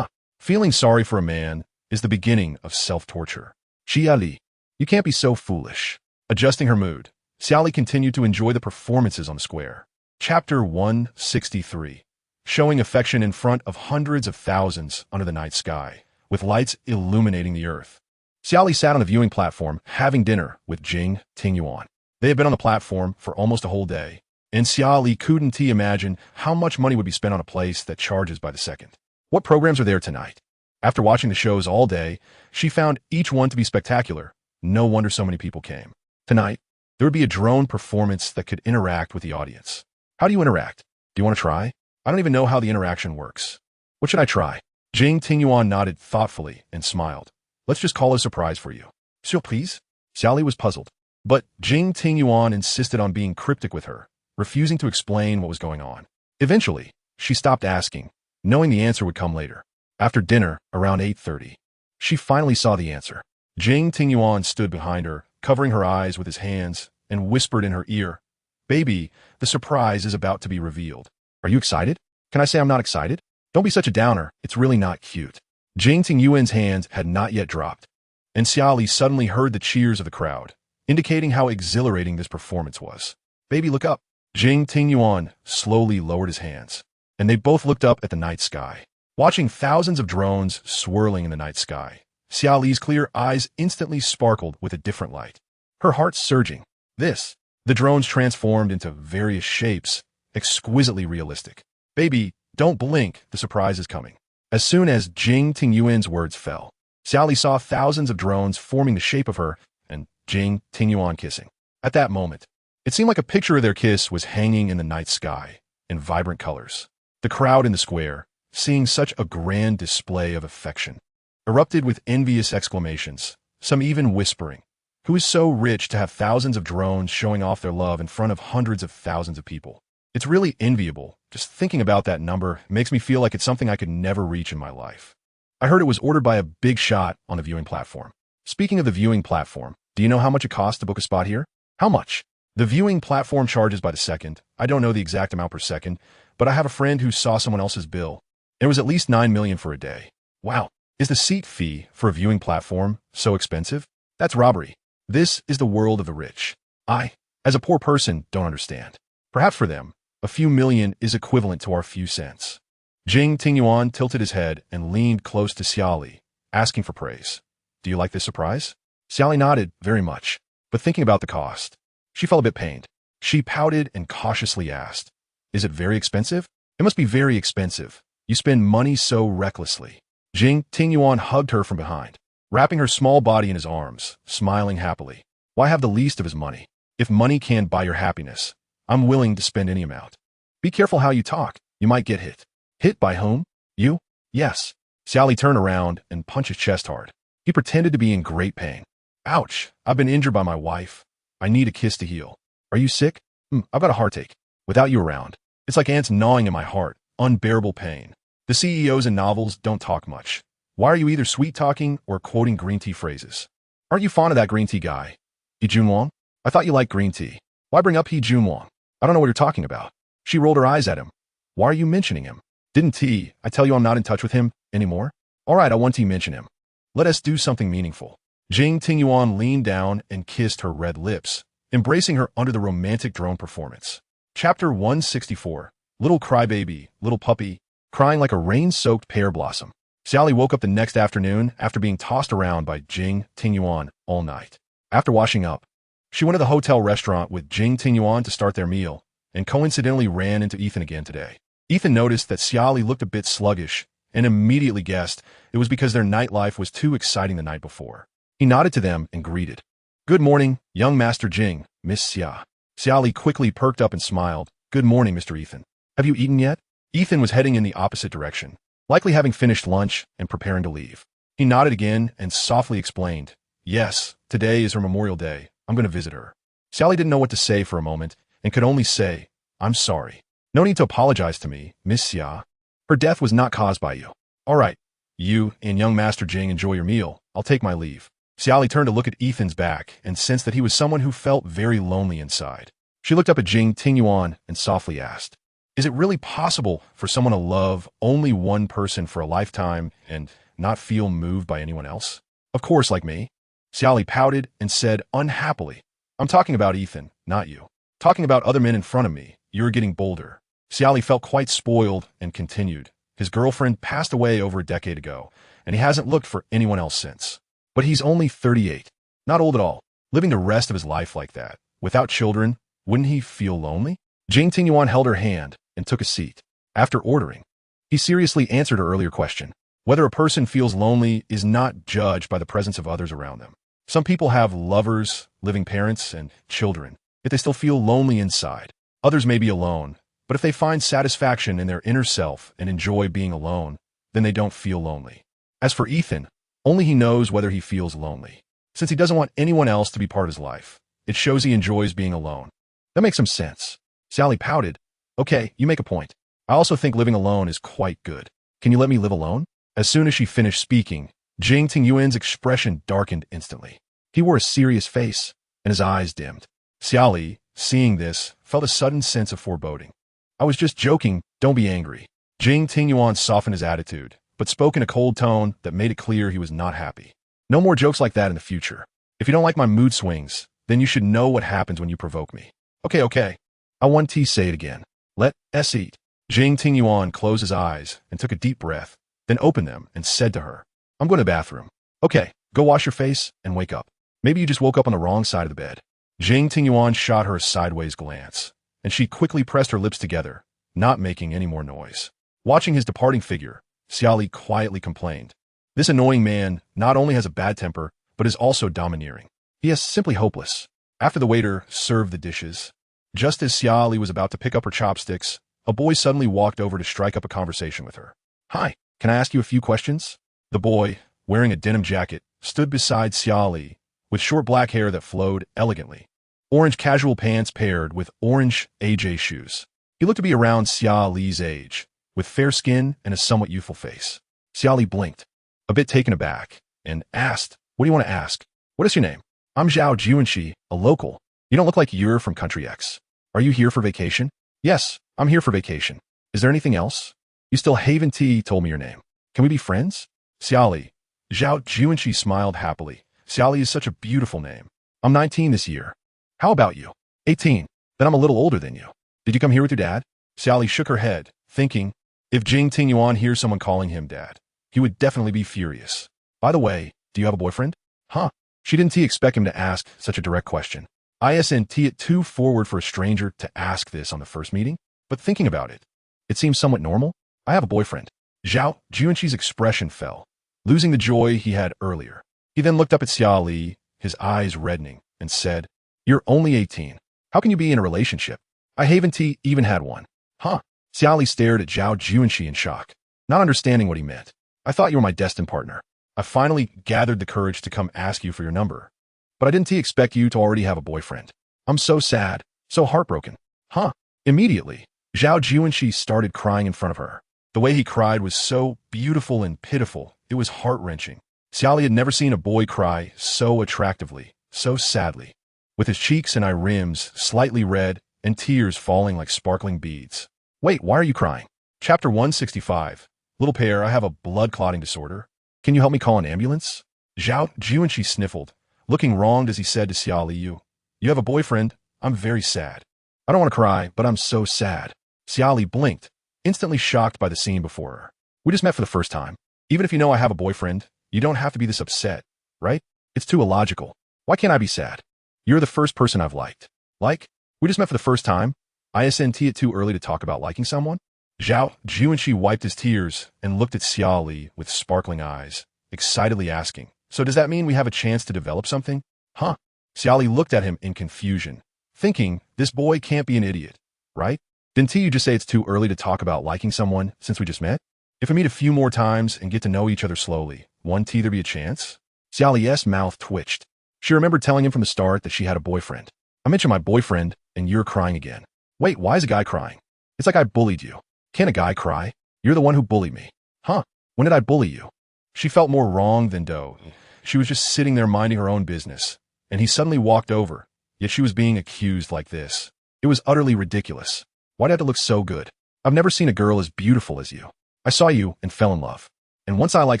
Feeling sorry for a man is the beginning of self-torture. Xia Li, you can't be so foolish. Adjusting her mood, Xia Li continued to enjoy the performances on the square. Chapter 163. Showing affection in front of hundreds of thousands under the night sky, with lights illuminating the earth. Xia Li sat on the viewing platform having dinner with Jing Tingyuan. They had been on the platform for almost a whole day, and Xia Li couldn't imagine how much money would be spent on a place that charges by the second. What programs are there tonight? After watching the shows all day, she found each one to be spectacular. No wonder so many people came. Tonight, there would be a drone performance that could interact with the audience. How do you interact? Do you want to try? I don't even know how the interaction works. What should I try? Jing Tingyuan nodded thoughtfully and smiled. Let's just call it a surprise for you. Surprise? Xia Li was puzzled. But Jing Tingyuan insisted on being cryptic with her, refusing to explain what was going on. Eventually, she stopped asking, knowing the answer would come later. After dinner, around 8:30, she finally saw the answer. Jing Tingyuan stood behind her, covering her eyes with his hands, and whispered in her ear, Baby, the surprise is about to be revealed. Are you excited? Can I say I'm not excited? Don't be such a downer. It's really not cute. Jing Tingyuan's hands had not yet dropped, and Xia Li suddenly heard the cheers of the crowd, indicating how exhilarating this performance was. Baby, look up. Jing Tingyuan slowly lowered his hands, and they both looked up at the night sky. Watching thousands of drones swirling in the night sky, Xia Li's clear eyes instantly sparkled with a different light. Her heart surging. The drones transformed into various shapes, exquisitely realistic. Baby, don't blink, the surprise is coming. As soon as Jing Tingyuan's words fell, Xia Li saw thousands of drones forming the shape of her and Jing Tingyuan kissing. At that moment, it seemed like a picture of their kiss was hanging in the night sky in vibrant colors. The crowd in the square, seeing such a grand display of affection, erupted with envious exclamations, some even whispering, Who is so rich to have thousands of drones showing off their love in front of hundreds of thousands of people? It's really enviable. Just thinking about that number makes me feel like it's something I could never reach in my life. I heard it was ordered by a big shot on the viewing platform. Speaking of the viewing platform, do you know how much it costs to book a spot here? How much? The viewing platform charges by the second. I don't know the exact amount per second, but I have a friend who saw someone else's bill. It was at least $9 million for a day. Wow. Is the seat fee for a viewing platform so expensive? That's robbery. This is the world of the rich. I, as a poor person, don't understand. Perhaps for them, a few million is equivalent to our few cents. Jing Tingyuan tilted his head and leaned close to Xia Li, asking for praise. Do you like this surprise? Xia Li nodded very much, but thinking about the cost, she felt a bit pained. She pouted and cautiously asked, Is it very expensive? It must be very expensive. You spend money so recklessly. Jing Tingyuan hugged her from behind, wrapping her small body in his arms, smiling happily. Why have the least of his money? If money can't buy your happiness, I'm willing to spend any amount. Be careful how you talk. You might get hit. Hit by whom? You? Yes. Xia Li turned around and punched his chest hard. He pretended to be in great pain. Ouch. I've been injured by my wife. I need a kiss to heal. Are you sick? I've got a heartache. Without you around, it's like ants gnawing in my heart. Unbearable pain. The CEOs in novels don't talk much. Why are you either sweet-talking or quoting green tea phrases? Aren't you fond of that green tea guy? He Junwang? I thought you liked green tea. Why bring up He Junwang? I don't know what you're talking about. She rolled her eyes at him. Why are you mentioning him? Didn't I tell you I'm not in touch with him anymore? All right, I want to mention him. Let us do something meaningful. Jing Tingyuan leaned down and kissed her red lips, embracing her under the romantic drone performance. Chapter 164. Little crybaby, little puppy, crying like a rain-soaked pear blossom. Xia Li woke up the next afternoon after being tossed around by Jing Tingyuan all night. After washing up, she went to the hotel restaurant with Jing Tingyuan to start their meal, and coincidentally ran into Ethan again today. Ethan noticed that Xia Li looked a bit sluggish and immediately guessed it was because their nightlife was too exciting the night before. He nodded to them and greeted. Good morning, young Master Jing, Miss Xia. Xia Li quickly perked up and smiled. Good morning, Mr. Ethan. Have you eaten yet? Ethan was heading in the opposite direction, likely having finished lunch and preparing to leave. He nodded again and softly explained. Yes, today is her Memorial Day. I'm going to visit her. Xia Li didn't know what to say for a moment and could only say, I'm sorry. No need to apologize to me, Miss Xia. Her death was not caused by you. All right, you and young Master Jing enjoy your meal. I'll take my leave. Xia Li turned to look at Ethan's back and sensed that he was someone who felt very lonely inside. She looked up at Jing Tingyuan and softly asked, Is it really possible for someone to love only one person for a lifetime and not feel moved by anyone else? Of course, like me. Xia Li pouted and said unhappily, I'm talking about Ethan, not you. Talking about other men in front of me. You're getting bolder. Xia Li felt quite spoiled and continued. His girlfriend passed away over a decade ago, and he hasn't looked for anyone else since. But he's only 38. Not old at all. Living the rest of his life like that, without children, wouldn't he feel lonely? Jing Tingyuan held her hand and took a seat. After ordering, he seriously answered her earlier question. Whether a person feels lonely is not judged by the presence of others around them. Some people have lovers, living parents, and children, yet they still feel lonely inside. Others may be alone, but if they find satisfaction in their inner self and enjoy being alone, then they don't feel lonely. As for Ethan, only he knows whether he feels lonely. Since he doesn't want anyone else to be part of his life, it shows he enjoys being alone. That makes some sense. Xia Li pouted. Okay, you make a point. I also think living alone is quite good. Can you let me live alone? As soon as she finished speaking, Jing Tingyuan's expression darkened instantly. He wore a serious face, and his eyes dimmed. Xia Li, seeing this, felt a sudden sense of foreboding. I was just joking, don't be angry. Jing Tingyuan softened his attitude, but spoke in a cold tone that made it clear he was not happy. No more jokes like that in the future. If you don't like my mood swings, then you should know what happens when you provoke me. Okay. I want to say it again. Let us eat. Jing Tingyuan closed his eyes and took a deep breath, then opened them and said to her, I'm going to the bathroom. Okay, go wash your face and wake up. Maybe you just woke up on the wrong side of the bed. Jing Tingyuan shot her a sideways glance, and she quickly pressed her lips together, not making any more noise. Watching his departing figure, Xia Li quietly complained. This annoying man not only has a bad temper, but is also domineering. He is simply hopeless. After the waiter served the dishes, just as Xia Li was about to pick up her chopsticks, a boy suddenly walked over to strike up a conversation with her. Hi, can I ask you a few questions? The boy, wearing a denim jacket, stood beside Xia Li, with short black hair that flowed elegantly. Orange casual pants paired with orange AJ shoes. He looked to be around Xia Li's age, with fair skin and a somewhat youthful face. Xia Li blinked, a bit taken aback, and asked, "What do you want to ask? What is your name?" "I'm Zhao Juanxi, a local. You don't look like you're from Country X. Are you here for vacation?" "Yes, I'm here for vacation. Is there anything else?" "You still Haven T told me your name. Can we be friends?" "Xia Li." Zhao Juanxi smiled happily. Xia Li is such a beautiful name. "I'm 19 this year. How about you?" 18. "Then I'm a little older than you. Did you come here with your dad?" Xia Li shook her head, thinking, if Jing Tingyuan hears someone calling him dad, he would definitely be furious. "By the way, do you have a boyfriend?" "Huh?" She didn't expect him to ask such a direct question. Isn't it too forward for a stranger to ask this on the first meeting? But thinking about it, it seems somewhat normal. "I have a boyfriend." Zhao Juanxi's expression fell, losing the joy he had earlier. He then looked up at Xia Li, his eyes reddening, and said, "You're only 18. How can you be in a relationship? I haven't even had one." "Huh?" Xia Li stared at Zhao Juanxi in shock, not understanding what he meant. "I thought you were my destined partner. I finally gathered the courage to come ask you for your number. But I didn't expect you to already have a boyfriend. I'm so sad, so heartbroken." "Huh?" Immediately, Zhao Juanxi started crying in front of her. The way he cried was so beautiful and pitiful, it was heart-wrenching. Xia Li had never seen a boy cry so attractively, so sadly, with his cheeks and eye rims slightly red and tears falling like sparkling beads. "Wait, why are you crying?" Chapter 165. "Little pair, I have a blood clotting disorder. Can you help me call an ambulance?" Zhao Juanxi sniffled, looking wronged as he said to Xia Li, You have a boyfriend? I'm very sad." "I don't want to cry, but I'm so sad." Xia Li blinked, instantly shocked by the scene before her. "We just met for the first time. Even if you know I have a boyfriend, you don't have to be this upset, right? It's too illogical. Why can't I be sad? You're the first person I've liked." "Like? We just met for the first time? Isn't it too early to talk about liking someone?" Zhao Juanxi wiped his tears and looked at Xia Li with sparkling eyes, excitedly asking, "So does that mean we have a chance to develop something?" "Huh?" Xia Li looked at him in confusion, thinking, this boy can't be an idiot, right? "Didn't you just say it's too early to talk about liking someone since we just met? If we meet a few more times and get to know each other slowly, won't there be a chance?" Xia Li's mouth twitched. She remembered telling him from the start that she had a boyfriend. "I mentioned my boyfriend, and you're crying again." "Wait, why is a guy crying? It's like I bullied you. Can't a guy cry? You're the one who bullied me." "Huh? When did I bully you?" She felt more wrong than dough. She was just sitting there minding her own business, and he suddenly walked over, yet she was being accused like this. It was utterly ridiculous. Why'd I have to look so good? I've never seen a girl as beautiful as you. I saw you and fell in love. And once I like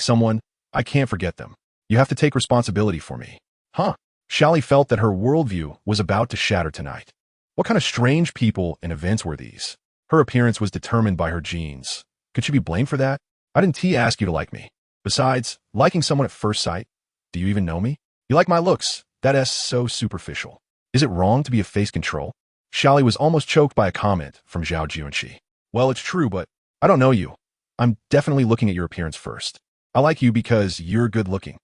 someone, I can't forget them. You have to take responsibility for me." "Huh?" Xia Li felt that her worldview was about to shatter tonight. What kind of strange people and events were these? Her appearance was determined by her genes. Could she be blamed for that? "I didn't ask you to like me. Besides, liking someone at first sight, do you even know me? You like my looks. That's so superficial. Is it wrong to be a face control?" Xia Li was almost choked by a comment from Zhao Juanxi. "Well, it's true, but I don't know you. I'm definitely looking at your appearance first. I like you because you're good looking."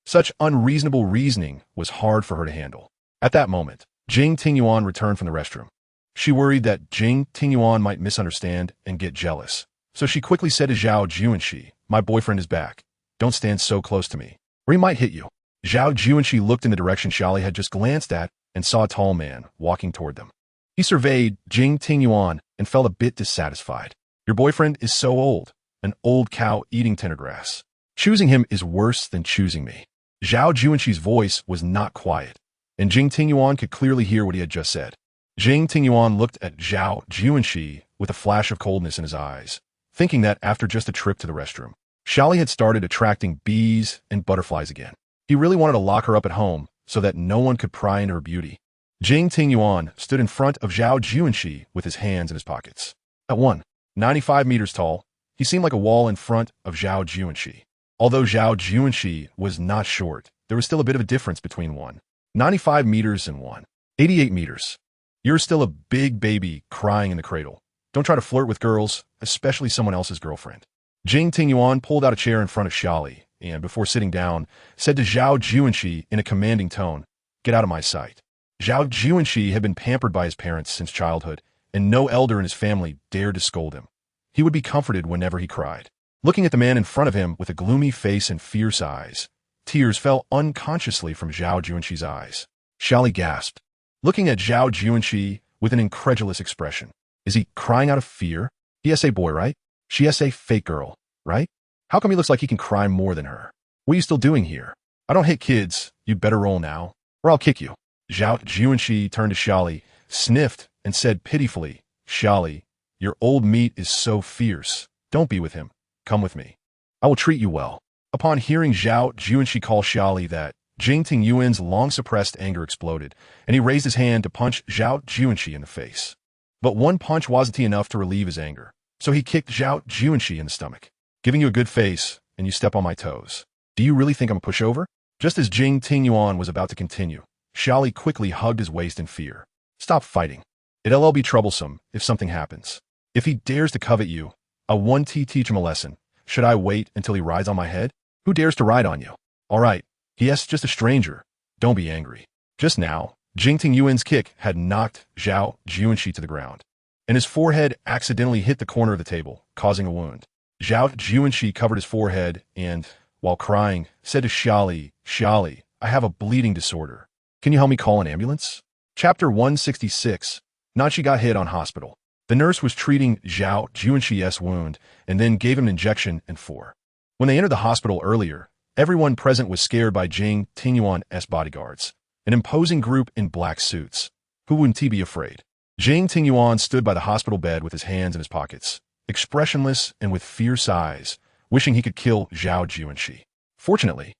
Such unreasonable reasoning was hard for her to handle. At that moment, Jing Tingyuan returned from the restroom. She worried that Jing Tingyuan might misunderstand and get jealous. So she quickly said to Zhao Juanxi, "My boyfriend is back. Don't stand so close to me, or he might hit you." Zhao Juanxi looked in the direction Xia Li had just glanced at and saw a tall man walking toward them. He surveyed Jing Tingyuan and felt a bit dissatisfied. "Your boyfriend is so old, an old cow eating tender grass. Choosing him is worse than choosing me." Zhao Juanxi's voice was not quiet, and Jing Tingyuan could clearly hear what he had just said. Jing Tingyuan looked at Zhao Juanxi with a flash of coldness in his eyes, thinking that after just a trip to the restroom, Xia Li had started attracting bees and butterflies again. He really wanted to lock her up at home so that no one could pry into her beauty. Jing Tingyuan stood in front of Zhao Juanxi with his hands in his pockets. At 195 meters tall, he seemed like a wall in front of Zhao Juanxi. Although Zhao Juanxi was not short, there was still a bit of a difference between 195 meters and 188 meters. "You're still a big baby crying in the cradle. Don't try to flirt with girls, especially someone else's girlfriend." Jing Tingyuan pulled out a chair in front of Xia Li and, before sitting down, said to Zhao Juanxi in a commanding tone, "Get out of my sight." Zhao Juanxi had been pampered by his parents since childhood, and no elder in his family dared to scold him. He would be comforted whenever he cried. Looking at the man in front of him with a gloomy face and fierce eyes, tears fell unconsciously from Zhao Junshi's eyes. Xia Li gasped, looking at Zhao Junshi with an incredulous expression. Is he crying out of fear? He is a boy, right? She is a fake girl, right? How come he looks like he can cry more than her? What are you still doing here? I don't hit kids. You better roll now, or I'll kick you. Zhao Junshi turned to Xia Li, sniffed, and said pitifully, Xia Li, your old meat is so fierce. Don't be with him. Come with me. I will treat you well. Upon hearing Zhao Junshi call Xia Li that, Jing Tingyuan's long-suppressed anger exploded, and he raised his hand to punch Zhao Junshi in the face. But one punch wasn't enough to relieve his anger, so he kicked Zhao Junshi in the stomach. Giving you a good face, and you step on my toes. Do you really think I'm a pushover? Just as Jing Tingyuan was about to continue, Xia Li quickly hugged his waist in fear. Stop fighting. It'll be troublesome if something happens. If he dares to covet you, I won't teach him a lesson. Should I wait until he rides on my head? Who dares to ride on you? All right, he is just a stranger. Don't be angry. Just now, Jing Tingyuan's kick had knocked Zhao Junshi to the ground, and his forehead accidentally hit the corner of the table, causing a wound. Zhao Junshi covered his forehead and, while crying, said to Xia Li, I have a bleeding disorder. Can you help me call an ambulance? Chapter 166. Nanchi got hit on hospital. The nurse was treating Zhao Junshi's wound and then gave him an injection and 4. When they entered the hospital earlier, everyone present was scared by Jing Tingyuan's bodyguards, an imposing group in black suits. Who wouldn't he be afraid? Jing Tingyuan stood by the hospital bed with his hands in his pockets, expressionless and with fierce eyes, wishing he could kill Zhao Junshi. Fortunately,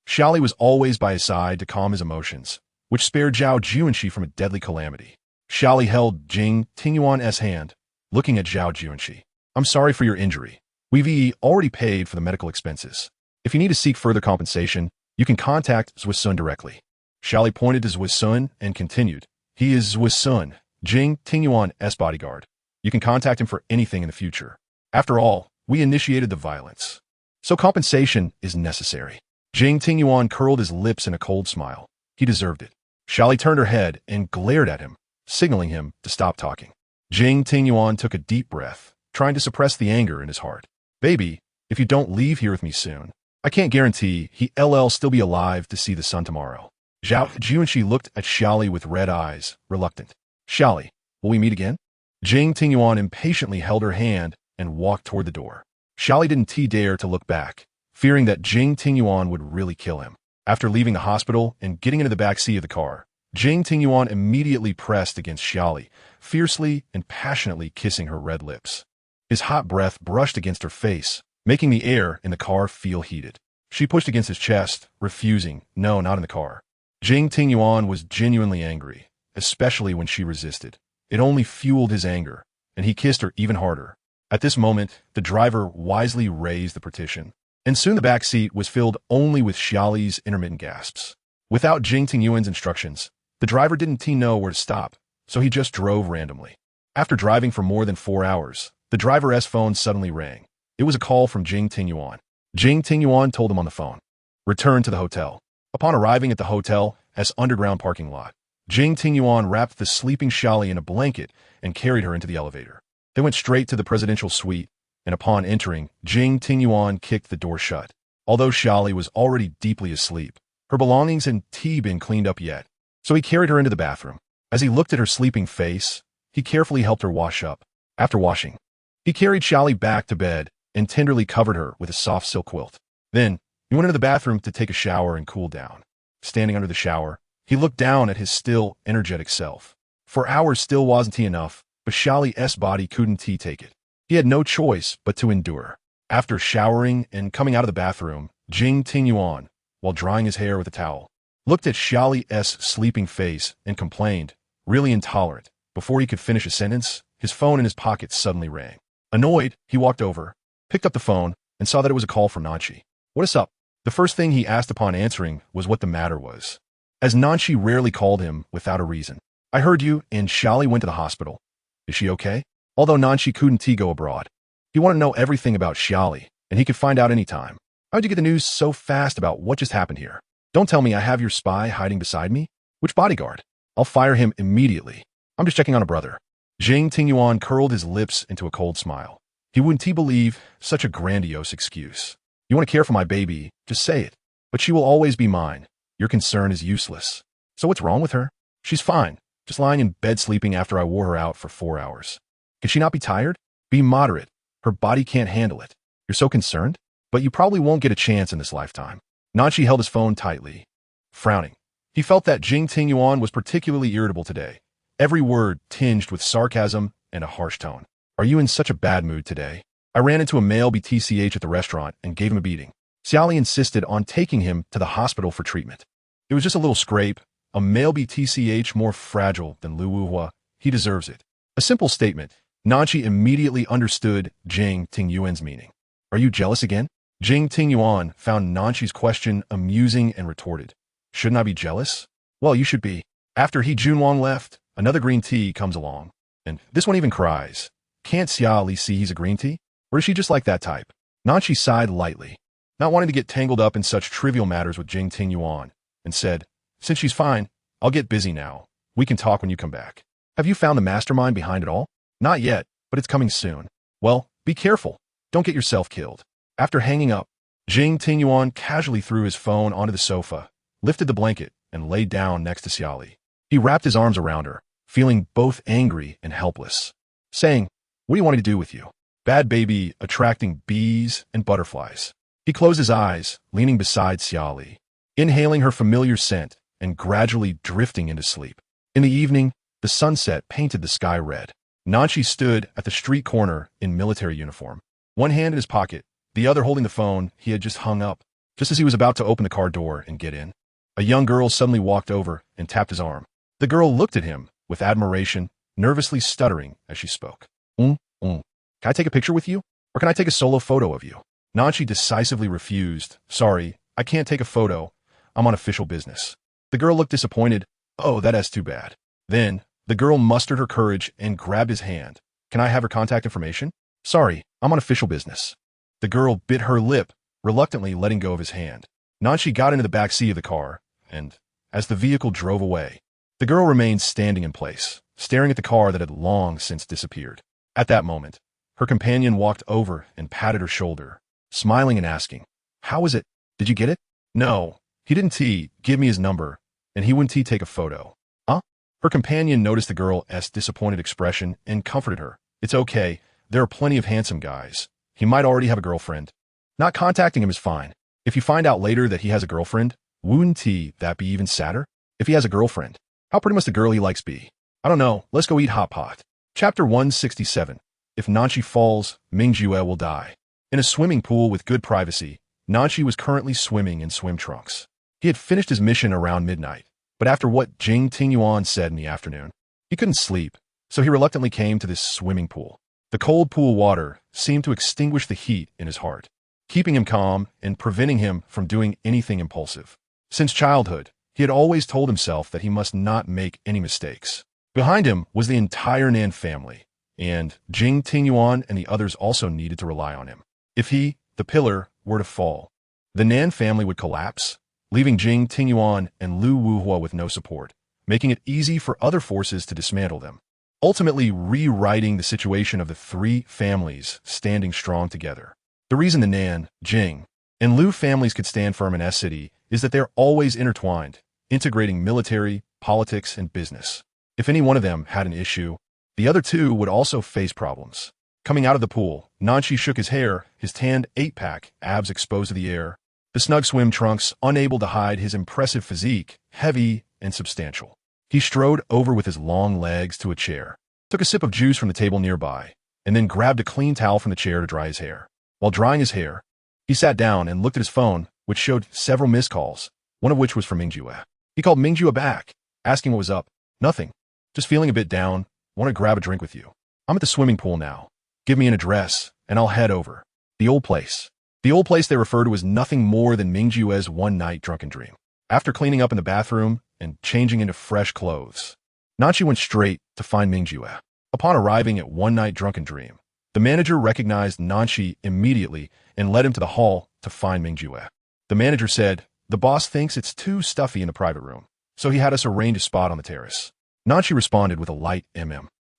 Xia Li was always by his side to calm his emotions, which spared Zhao Junshi from a deadly calamity. Xia Li held Jing Tingyuan's hand, looking at Zhao Junshi. I'm sorry for your injury. We've already paid for the medical expenses. If you need to seek further compensation, you can contact Zwisun directly. Xia Li pointed to Zwisun and continued. He is Zwisun, Jing Tingyuan's bodyguard. You can contact him for anything in the future. After all, we initiated the violence, so compensation is necessary. Jing Tingyuan curled his lips in a cold smile. He deserved it. Xia Li turned her head and glared at him, signaling him to stop talking. Jing Tingyuan took a deep breath, trying to suppress the anger in his heart. Baby, if you don't leave here with me soon, I can't guarantee he'll still be alive to see the sun tomorrow. Zhao Junshi looked at Xia Li with red eyes, reluctant. Xia Li, will we meet again? Jing Tingyuan impatiently held her hand and walked toward the door. Xia Li didn't dare to look back, fearing that Jing Tingyuan would really kill him. After leaving the hospital and getting into the back seat of the car, Jing Tingyuan immediately pressed against Xia Li, fiercely and passionately kissing her red lips. His hot breath brushed against her face, making the air in the car feel heated. She pushed against his chest, refusing, no, not in the car. Jing Tingyuan was genuinely angry, especially when she resisted. It only fueled his anger, and he kissed her even harder. At this moment, the driver wisely raised the partition, and soon the back seat was filled only with Xia Li's intermittent gasps. Without Jing Tingyuan's instructions, the driver didn't know where to stop, so he just drove randomly. After driving for more than 4 hours, the driver's phone suddenly rang. It was a call from Jing Tingyuan. Jing Tingyuan told him on the phone. Return to the hotel. Upon arriving at the hotel's underground parking lot, Jing Tingyuan wrapped the sleeping Xia Li in a blanket and carried her into the elevator. They went straight to the presidential suite, and upon entering, Jing Tingyuan kicked the door shut. Although Xia Li was already deeply asleep, her belongings hadn't been cleaned up yet, so he carried her into the bathroom. As he looked at her sleeping face, he carefully helped her wash up. After washing, he carried Xia Li back to bed and tenderly covered her with a soft silk quilt. Then, he went into the bathroom to take a shower and cool down. Standing under the shower, he looked down at his still, energetic self. For hours still wasn't enough, but Xia Li's body couldn't take it. He had no choice but to endure. After showering and coming out of the bathroom, Jing Tingyuan, while drying his hair with a towel, looked at Xia Li's sleeping face and complained, really intolerant. Before he could finish a sentence, his phone in his pocket suddenly rang. Annoyed, he walked over, picked up the phone, and saw that it was a call from Nanchi. What is up? The first thing he asked upon answering was what the matter was, as Nanchi rarely called him without a reason. I heard you, and Xia Li went to the hospital. Is she okay? Although Nanchi couldn't go abroad, he wanted to know everything about Xia Li, and he could find out anytime. How'd you get the news so fast about what just happened here? Don't tell me I have your spy hiding beside me? Which bodyguard? I'll fire him immediately. I'm just checking on a brother. Jing Tingyuan curled his lips into a cold smile. He wouldn't believe such a grandiose excuse. You want to care for my baby, just say it. But she will always be mine. Your concern is useless. So what's wrong with her? She's fine, just lying in bed sleeping after I wore her out for 4 hours. Can she not be tired? Be moderate. Her body can't handle it. You're so concerned? But you probably won't get a chance in this lifetime. Nanchi held his phone tightly, frowning. He felt that Jing Tingyuan was particularly irritable today, every word tinged with sarcasm and a harsh tone. Are you in such a bad mood today? I ran into a male BTCH at the restaurant and gave him a beating. Xia Li insisted on taking him to the hospital for treatment. It was just a little scrape, a male BTCH more fragile than Lu Wuhua. He deserves it. A simple statement. Nanchi immediately understood Jing Tingyuan's meaning. Are you jealous again? Jing Tingyuan found Nanchi's question amusing and retorted. Shouldn't I be jealous? Well, you should be. After He Junwang left, another green tea comes along. And this one even cries. Can't Xia Li see he's a green tea? Or is she just like that type? Nanchi sighed lightly, not wanting to get tangled up in such trivial matters with Jing Tingyuan, and said, since she's fine, I'll get busy now. We can talk when you come back. Have you found the mastermind behind it all? Not yet, but it's coming soon. Well, be careful. Don't get yourself killed. After hanging up, Jing Tingyuan casually threw his phone onto the sofa, lifted the blanket, and laid down next to Xia Li. He wrapped his arms around her, feeling both angry and helpless, saying, what do you want me to do with you? Bad baby attracting bees and butterflies. He closed his eyes, leaning beside Xia Li, inhaling her familiar scent and gradually drifting into sleep. In the evening, the sunset painted the sky red. Nanchi stood at the street corner in military uniform, one hand in his pocket, the other holding the phone he had just hung up. Just as he was about to open the car door and get in, a young girl suddenly walked over and tapped his arm. The girl looked at him with admiration, nervously stuttering as she spoke. Can I take a picture with you? Or can I take a solo photo of you? Nanchi decisively refused. Sorry, I can't take a photo. I'm on official business. The girl looked disappointed. Oh, that's too bad. Then, the girl mustered her courage and grabbed his hand. Can I have her contact information? Sorry, I'm on official business. The girl bit her lip, reluctantly letting go of his hand. Nanchi got into the back seat of the car, and, as the vehicle drove away, the girl remained standing in place, staring at the car that had long since disappeared. At that moment, her companion walked over and patted her shoulder, smiling and asking, how is it? Did you get it? No, he didn't give me his number, and he wouldn't take a photo. Huh? Her companion noticed the girl's disappointed expression and comforted her. It's okay, there are plenty of handsome guys. He might already have a girlfriend. Not contacting him is fine. If you find out later that he has a girlfriend, wouldn't that be even sadder? If he has a girlfriend, how pretty must the girl he likes be? I don't know, let's go eat hot pot. Chapter 167. If Nanchi falls, Mingjue will die. In a swimming pool with good privacy, Nanchi was currently swimming in swim trunks. He had finished his mission around midnight, but after what Jing Tingyuan said in the afternoon, he couldn't sleep, so he reluctantly came to this swimming pool. The cold pool water seemed to extinguish the heat in his heart, keeping him calm and preventing him from doing anything impulsive. Since childhood, he had always told himself that he must not make any mistakes. Behind him was the entire Nan family, and Jing Tingyuan and the others also needed to rely on him. If he, the pillar, were to fall, the Nan family would collapse, leaving Jing Tingyuan and Lu Wuhua with no support, making it easy for other forces to dismantle them, ultimately rewriting the situation of the three families standing strong together. The reason the Nan, Jing, and Lu families could stand firm in S-City is that they're always intertwined, integrating military, politics, and business. If any one of them had an issue, the other two would also face problems. Coming out of the pool, Nanchi shook his hair, his tanned 8-pack, abs exposed to the air, the snug swim trunks unable to hide his impressive physique, heavy and substantial. He strode over with his long legs to a chair, took a sip of juice from the table nearby, and then grabbed a clean towel from the chair to dry his hair. While drying his hair, he sat down and looked at his phone, which showed several missed calls, one of which was from Mingjue. He called Mingjue back, asking what was up. Nothing. Just feeling a bit down. Want to grab a drink with you. I'm at the swimming pool now. Give me an address, and I'll head over. The old place. The old place they referred to as nothing more than Mingjue's one-night drunken dream. After cleaning up in the bathroom and changing into fresh clothes, Nanchi went straight to find Mingjue. Upon arriving at one-night drunken dream, the manager recognized Nanchi immediately and led him to the hall to find Mingjue. The manager said, the boss thinks it's too stuffy in the private room, so he had us arrange a spot on the terrace. Nanchi responded with a light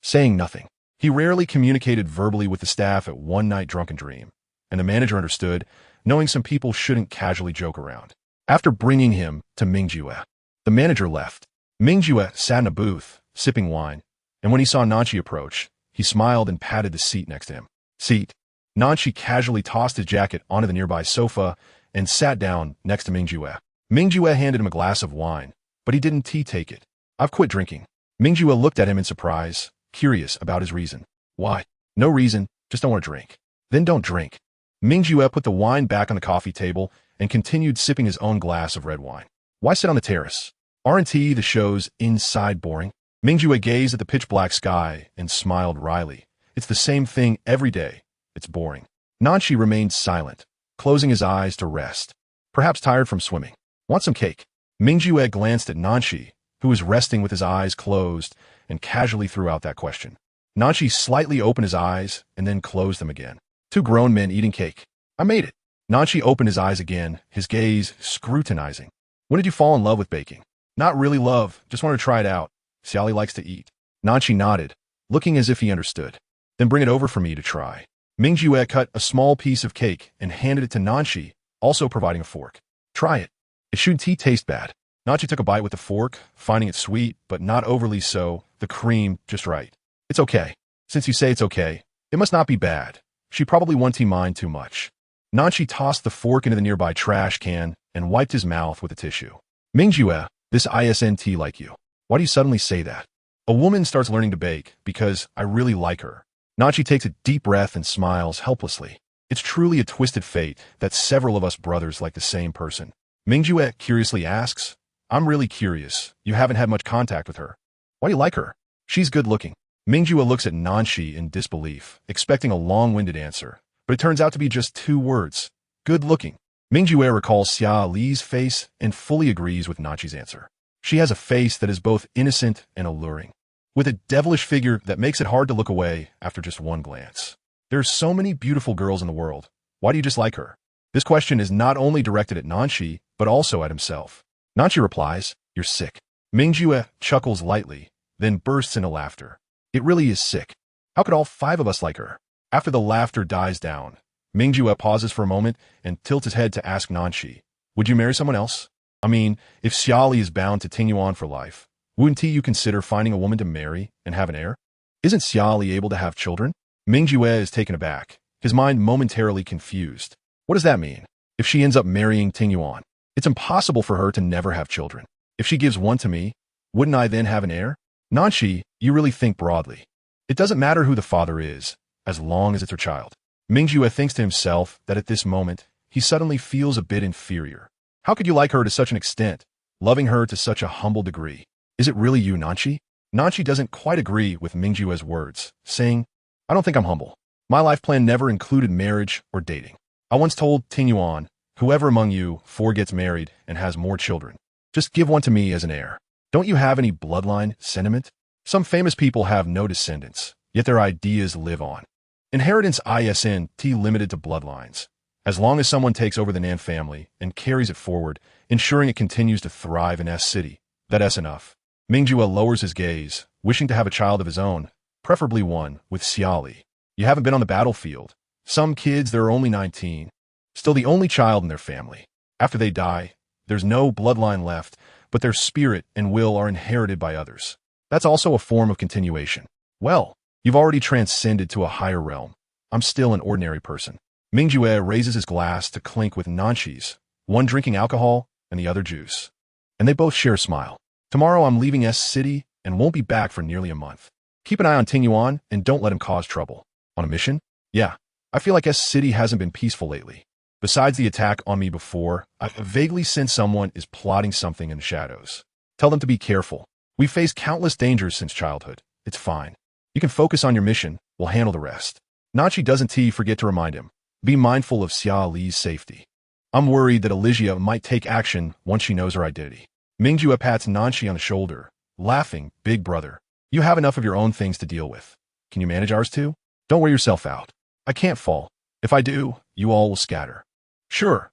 saying nothing. He rarely communicated verbally with the staff at one night drunken dream, and the manager understood, knowing some people shouldn't casually joke around. After bringing him to Mingjue, the manager left. Mingjue sat in a booth, sipping wine, and when he saw Nanchi approach, he smiled and patted the seat next to him. Seat. Nanchi casually tossed his jacket onto the nearby sofa and sat down next to Mingjue. Mingjue handed him a glass of wine, but he didn't take it. I've quit drinking. Mingjue looked at him in surprise, curious about his reason. Why? No reason, just don't want to drink. Then don't drink. Mingjue put the wine back on the coffee table and continued sipping his own glass of red wine. Why sit on the terrace? Aren't the shows inside boring? Mingjue gazed at the pitch-black sky and smiled wryly. It's the same thing every day. It's boring. Nanchi remained silent, closing his eyes to rest. Perhaps tired from swimming. Want some cake? Mingjue glanced at Nanchi, who was resting with his eyes closed, and casually threw out that question. Nanchi slightly opened his eyes and then closed them again. Two grown men eating cake. I made it. Nanchi opened his eyes again, his gaze scrutinizing. When did you fall in love with baking? Not really love, just wanted to try it out. Xia Li likes to eat. Nanchi nodded, looking as if he understood. Then bring it over for me to try. Mingjue cut a small piece of cake and handed it to Nanchi, also providing a fork. Try it. It shouldn't taste bad. Nanchi took a bite with the fork, finding it sweet, but not overly so, the cream just right. It's okay. Since you say it's okay, it must not be bad. She probably won't mind too much. Nanchi tossed the fork into the nearby trash can and wiped his mouth with a tissue. Mingjue, this isn't like you. Why do you suddenly say that? A woman starts learning to bake because I really like her. Nanchi takes a deep breath and smiles helplessly. It's truly a twisted fate that several of us brothers like the same person. Mingjue curiously asks, I'm really curious. You haven't had much contact with her. Why do you like her? She's good looking. Mingjue looks at Nanchi in disbelief, expecting a long-winded answer, but it turns out to be just 2 words. Good looking. Mingjue recalls Xia Li's face and fully agrees with Nanchi's answer. She has a face that is both innocent and alluring, with a devilish figure that makes it hard to look away after just one glance. There are so many beautiful girls in the world. Why do you just like her? This question is not only directed at Nanchi, but also at himself. Nanchi replies, You're sick. Mingjue chuckles lightly, then bursts into laughter. It really is sick. How could all 5 of us like her? After the laughter dies down, Mingjue pauses for a moment and tilts his head to ask Nanchi, Would you marry someone else? I mean, if Xia Li is bound to continue on for life, wouldn't you consider finding a woman to marry and have an heir? Isn't Xia Li able to have children? Mingjue is taken aback, his mind momentarily confused. What does that mean? If she ends up marrying Tingyuan, it's impossible for her to never have children. If she gives one to me, wouldn't I then have an heir? Nanchi, you really think broadly. It doesn't matter who the father is, as long as it's her child. Mingjue thinks to himself that at this moment, he suddenly feels a bit inferior. How could you like her to such an extent, loving her to such a humble degree? Is it really you, Nanchi? Nanchi doesn't quite agree with Mingjue's words, saying, I don't think I'm humble. My life plan never included marriage or dating. I once told Tingyuan, whoever among you 4 gets married and has more children, just give one to me as an heir. Don't you have any bloodline sentiment? Some famous people have no descendants, yet their ideas live on. Inheritance isn't limited to bloodlines. As long as someone takes over the Nan family and carries it forward, ensuring it continues to thrive in S-City, that's enough. Mingjue lowers his gaze, wishing to have a child of his own, preferably one with Xia Li. You haven't been on the battlefield. Some kids, they're only 19. Still the only child in their family. After they die, there's no bloodline left, but their spirit and will are inherited by others. That's also a form of continuation. Well, you've already transcended to a higher realm. I'm still an ordinary person. Mingjue raises his glass to clink with Nanchi's, one drinking alcohol and the other juice. And they both share a smile. Tomorrow I'm leaving S-City and won't be back for nearly a month. Keep an eye on Tingyuan and don't let him cause trouble. On a mission? Yeah, I feel like S-City hasn't been peaceful lately. Besides the attack on me before, I vaguely sense someone is plotting something in the shadows. Tell them to be careful. We've faced countless dangers since childhood. It's fine. You can focus on your mission. We'll handle the rest. Nanchi doesn't forget to remind him. Be mindful of Xia Li's safety. I'm worried that Alicia might take action once she knows her identity. Mingjue pats Nanchi on the shoulder, laughing, Big brother. You have enough of your own things to deal with. Can you manage ours too? Don't wear yourself out. I can't fall. If I do, you all will scatter. Sure,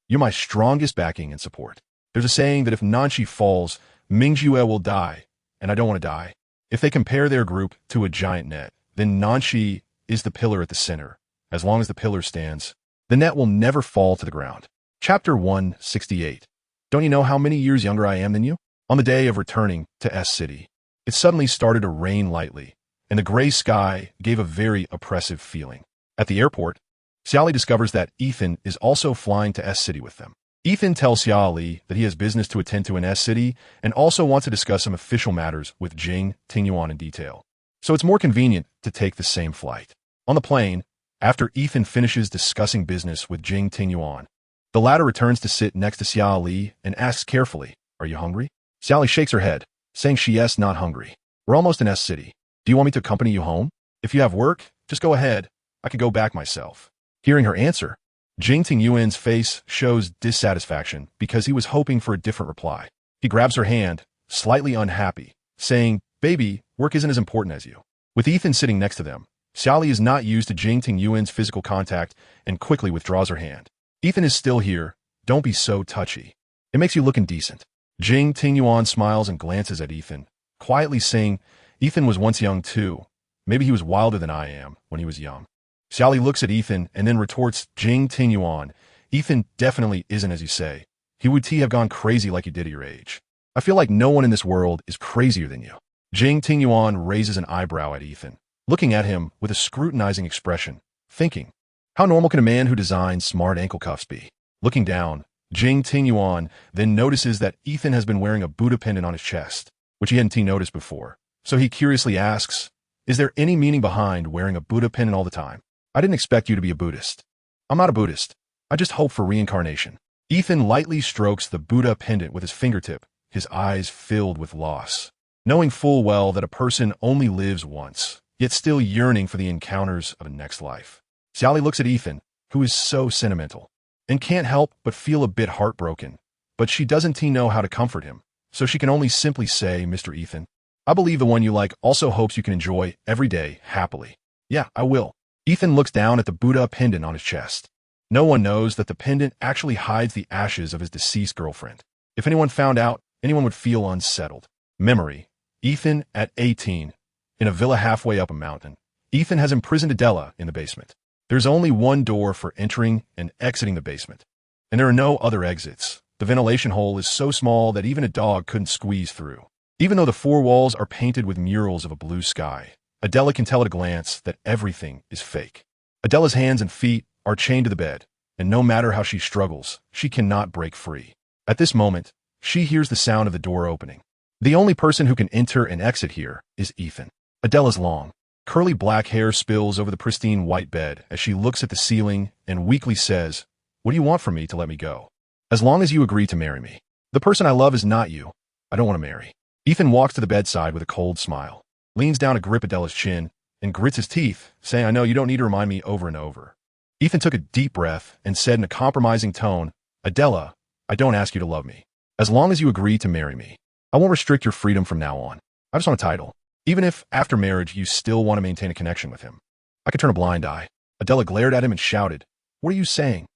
you're my strongest backing and support. There's a saying that if Nanchi falls, Mingjue will die, and I don't want to die. If they compare their group to a giant net, then Nanchi is the pillar at the center. As long as the pillar stands, the net will never fall to the ground. Chapter 168. Don't you know how many years younger I am than you? On the day of returning to S City, it suddenly started to rain lightly, and the gray sky gave a very oppressive feeling. At the airport, Xia Li discovers that Ethan is also flying to S City with them. Ethan tells Xia Li that he has business to attend to in S City and also wants to discuss some official matters with Jing Tingyuan in detail. So it's more convenient to take the same flight. On the plane, after Ethan finishes discussing business with Jing Tingyuan, the latter returns to sit next to Xia Li and asks carefully, "Are you hungry?" Xia Li shakes her head, saying she is not hungry. "We're almost in S City. Do you want me to accompany you home? If you have work, just go ahead. I could go back myself." Hearing her answer, Jing Tingyuan's face shows dissatisfaction because he was hoping for a different reply. He grabs her hand, slightly unhappy, saying, "Baby, work isn't as important as you." With Ethan sitting next to them, Xia Li is not used to Jing Tingyuan's physical contact and quickly withdraws her hand. "Ethan is still here. Don't be so touchy. It makes you look indecent." Jing Tingyuan smiles and glances at Ethan, quietly saying, "Ethan was once young too. Maybe he was wilder than I am when he was young." Xia Li looks at Ethan and then retorts, "Jing Tingyuan, Ethan definitely isn't as you say. He would have gone crazy like you did at your age. I feel like no one in this world is crazier than you." Jing Tingyuan raises an eyebrow at Ethan, looking at him with a scrutinizing expression, thinking, how normal can a man who designs smart ankle cuffs be? Looking down, Jing Tingyuan then notices that Ethan has been wearing a Buddha pendant on his chest, which he hadn't noticed before. So he curiously asks, "Is there any meaning behind wearing a Buddha pendant all the time? I didn't expect you to be a Buddhist." "I'm not a Buddhist. I just hope for reincarnation." Ethan lightly strokes the Buddha pendant with his fingertip, his eyes filled with loss. Knowing full well that a person only lives once, yet still yearning for the encounters of a next life. Xia Li looks at Ethan, who is so sentimental, and can't help but feel a bit heartbroken, but she doesn't know how to comfort him, so she can only simply say, "Mr. Ethan, I believe the one you like also hopes you can enjoy every day happily." "Yeah, I will." Ethan looks down at the Buddha pendant on his chest. No one knows that the pendant actually hides the ashes of his deceased girlfriend. If anyone found out, anyone would feel unsettled. Memory. Ethan at 18. In a villa halfway up a mountain. Ethan has imprisoned Adela in the basement. There's only one door for entering and exiting the basement, and there are no other exits. The ventilation hole is so small that even a dog couldn't squeeze through. Even though the four walls are painted with murals of a blue sky, Adela can tell at a glance that everything is fake. Adela's hands and feet are chained to the bed, and no matter how she struggles, she cannot break free. At this moment, she hears the sound of the door opening. The only person who can enter and exit here is Ethan. Adela's long, curly black hair spills over the pristine white bed as she looks at the ceiling and weakly says, "What do you want from me to let me go?" "As long as you agree to marry me." "The person I love is not you. I don't want to marry." Ethan walks to the bedside with a cold smile, leans down to grip Adela's chin, and grits his teeth, saying, "I know you don't need to remind me over and over." Ethan took a deep breath and said in a compromising tone, "Adela, I don't ask you to love me. As long as you agree to marry me, I won't restrict your freedom from now on. I just want a title. Even if, after marriage, you still want to maintain a connection with him." "I could turn a blind eye." Adela glared at him and shouted, "What are you saying?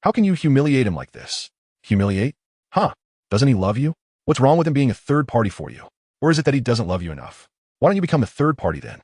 How can you humiliate him like this?" "Humiliate? Huh? Doesn't he love you? What's wrong with him being a third party for you? Or is it that he doesn't love you enough? Why don't you become a third party then?"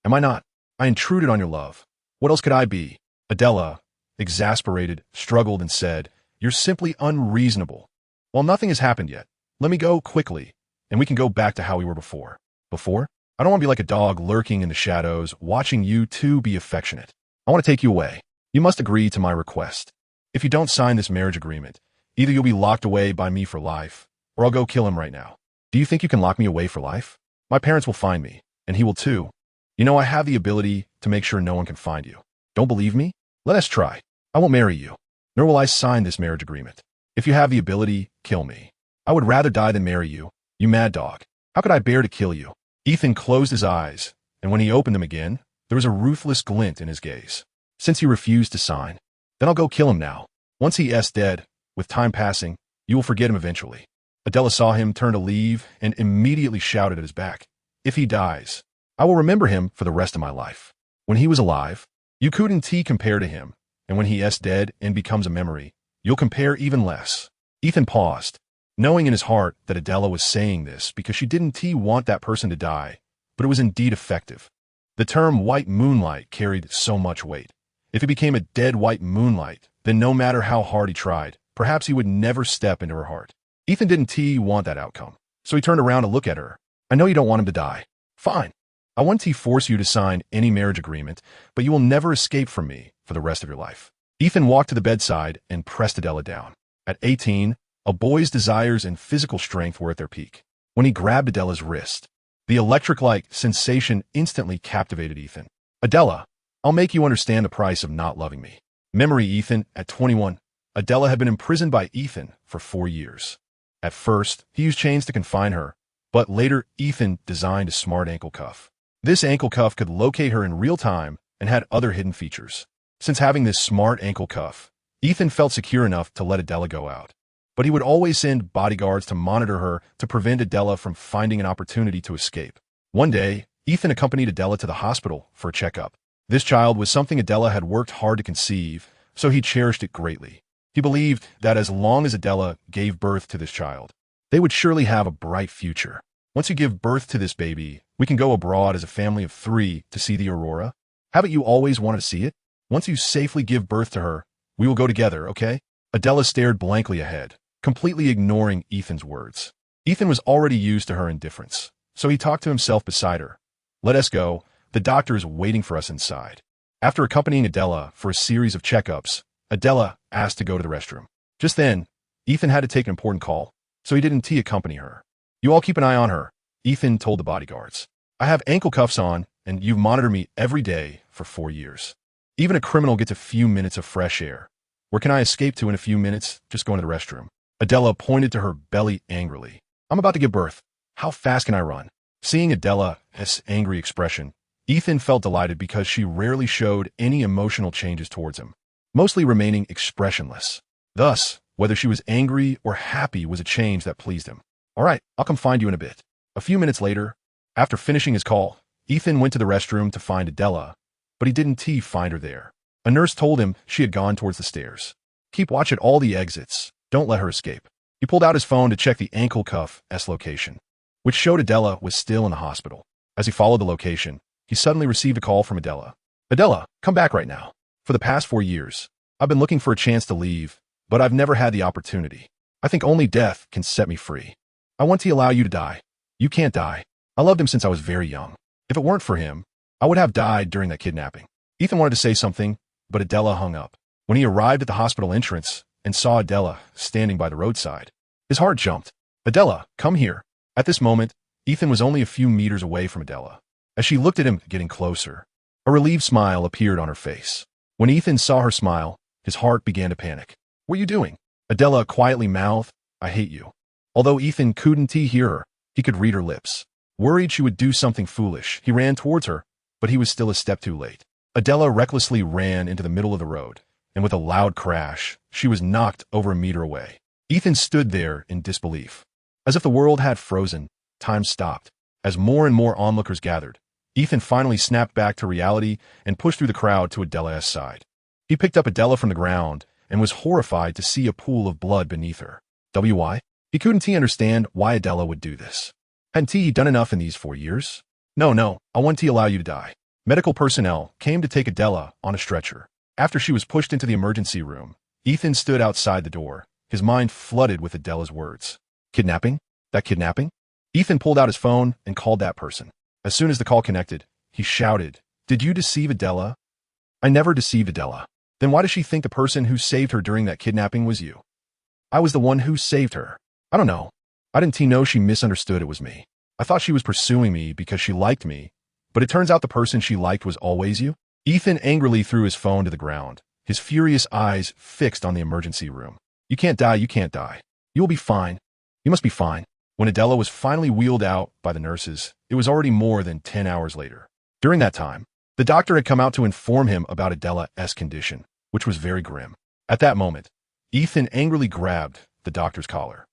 "Am I not? I intruded on your love. What else could I be?" Adela, exasperated, struggled and said, "You're simply unreasonable. Well, nothing has happened yet. Let me go quickly, and we can go back to how we were before." "Before? I don't want to be like a dog lurking in the shadows, watching you two be affectionate. I want to take you away. You must agree to my request. If you don't sign this marriage agreement, either you'll be locked away by me for life, or I'll go kill him right now." "Do you think you can lock me away for life?" "My parents will find me, and he will too. You know I have the ability to make sure no one can find you. Don't believe me? Let us try. I won't marry you, nor will I sign this marriage agreement. If you have the ability, kill me. I would rather die than marry you, you mad dog. How could I bear to kill you?" Ethan closed his eyes, and when he opened them again, there was a ruthless glint in his gaze. "Since he refused to sign, then I'll go kill him now. Once he is dead, with time passing, you will forget him eventually." Adela saw him turn to leave and immediately shouted at his back, "If he dies, I will remember him for the rest of my life. When he was alive, you couldn't compare to him, and when he is dead and becomes a memory, you'll compare even less." Ethan paused, knowing in his heart that Adela was saying this because she didn't want that person to die, but it was indeed effective. The term white moonlight carried so much weight. If he became a dead white moonlight, then no matter how hard he tried, perhaps he would never step into her heart. Ethan didn't want that outcome, so he turned around to look at her. I know you don't want him to die. Fine. I won't force you to sign any marriage agreement, but you will never escape from me for the rest of your life. Ethan walked to the bedside and pressed Adela down. At 18, a boy's desires and physical strength were at their peak. When he grabbed Adela's wrist, the electric-like sensation instantly captivated Ethan. Adela, I'll make you understand the price of not loving me. Memory Ethan, at 21, Adela had been imprisoned by Ethan for 4 years. At first, he used chains to confine her, but later Ethan designed a smart ankle cuff. This ankle cuff could locate her in real time and had other hidden features. Since having this smart ankle cuff, Ethan felt secure enough to let Adela go out. But he would always send bodyguards to monitor her to prevent Adela from finding an opportunity to escape. One day, Ethan accompanied Adela to the hospital for a checkup. This child was something Adela had worked hard to conceive, so he cherished it greatly. He believed that as long as Adela gave birth to this child, they would surely have a bright future. Once you give birth to this baby, we can go abroad as a family of 3 to see the aurora. Haven't you always wanted to see it? Once you safely give birth to her, we will go together, okay? Adela stared blankly ahead, completely ignoring Ethan's words. Ethan was already used to her indifference, so he talked to himself beside her. Let us go. The doctor is waiting for us inside. After accompanying Adela for a series of checkups, Adela asked to go to the restroom. Just then, Ethan had to take an important call, so he didn't accompany her. You all keep an eye on her, Ethan told the bodyguards. I have ankle cuffs on, and you've monitored me every day for 4 years. Even a criminal gets a few minutes of fresh air. Where can I escape to in a few minutes? Just going to the restroom. Adela pointed to her belly angrily. I'm about to give birth. How fast can I run? Seeing Adela's angry expression, Ethan felt delighted because she rarely showed any emotional changes towards him, mostly remaining expressionless. Thus, whether she was angry or happy was a change that pleased him. All right, I'll come find you in a bit. A few minutes later, after finishing his call, Ethan went to the restroom to find Adela, but he didn't find her there. A nurse told him she had gone towards the stairs. Keep watch at all the exits. Don't let her escape. He pulled out his phone to check the ankle cuff's location, which showed Adela was still in the hospital. As he followed the location, he suddenly received a call from Adela. Adela, come back right now. For the past 4 years, I've been looking for a chance to leave, but I've never had the opportunity. I think only death can set me free. I want to allow you to die. You can't die. I loved him since I was very young. If it weren't for him, I would have died during that kidnapping. Ethan wanted to say something, but Adela hung up. When he arrived at the hospital entrance and saw Adela standing by the roadside, his heart jumped. Adela, come here. At this moment, Ethan was only a few meters away from Adela. As she looked at him getting closer, a relieved smile appeared on her face. When Ethan saw her smile, his heart began to panic. What are you doing? Adela quietly mouthed, I hate you. Although Ethan couldn't hear her, he could read her lips. Worried she would do something foolish, he ran towards her, but he was still a step too late. Adela recklessly ran into the middle of the road, and with a loud crash, she was knocked over a meter away. Ethan stood there in disbelief. As if the world had frozen, time stopped. As more and more onlookers gathered, Ethan finally snapped back to reality and pushed through the crowd to Adela's side. He picked up Adela from the ground and was horrified to see a pool of blood beneath her. Why? He couldn't understand why Adela would do this. Hadn't he done enough in these 4 years? No, I want to allow you to die. Medical personnel came to take Adela on a stretcher. After she was pushed into the emergency room, Ethan stood outside the door, his mind flooded with Adela's words. Kidnapping? That kidnapping? Ethan pulled out his phone and called that person. As soon as the call connected, he shouted, Did you deceive Adela? I never deceived Adela. Then why does she think the person who saved her during that kidnapping was you? I was the one who saved her. I don't know. I didn't know she misunderstood it was me. I thought she was pursuing me because she liked me, but it turns out the person she liked was always you. Ethan angrily threw his phone to the ground, his furious eyes fixed on the emergency room. You can't die, you can't die. You will be fine. You must be fine. When Adela was finally wheeled out by the nurses, it was already more than 10 hours later. During that time, the doctor had come out to inform him about Adela's condition, which was very grim. At that moment, Ethan angrily grabbed the doctor's collar,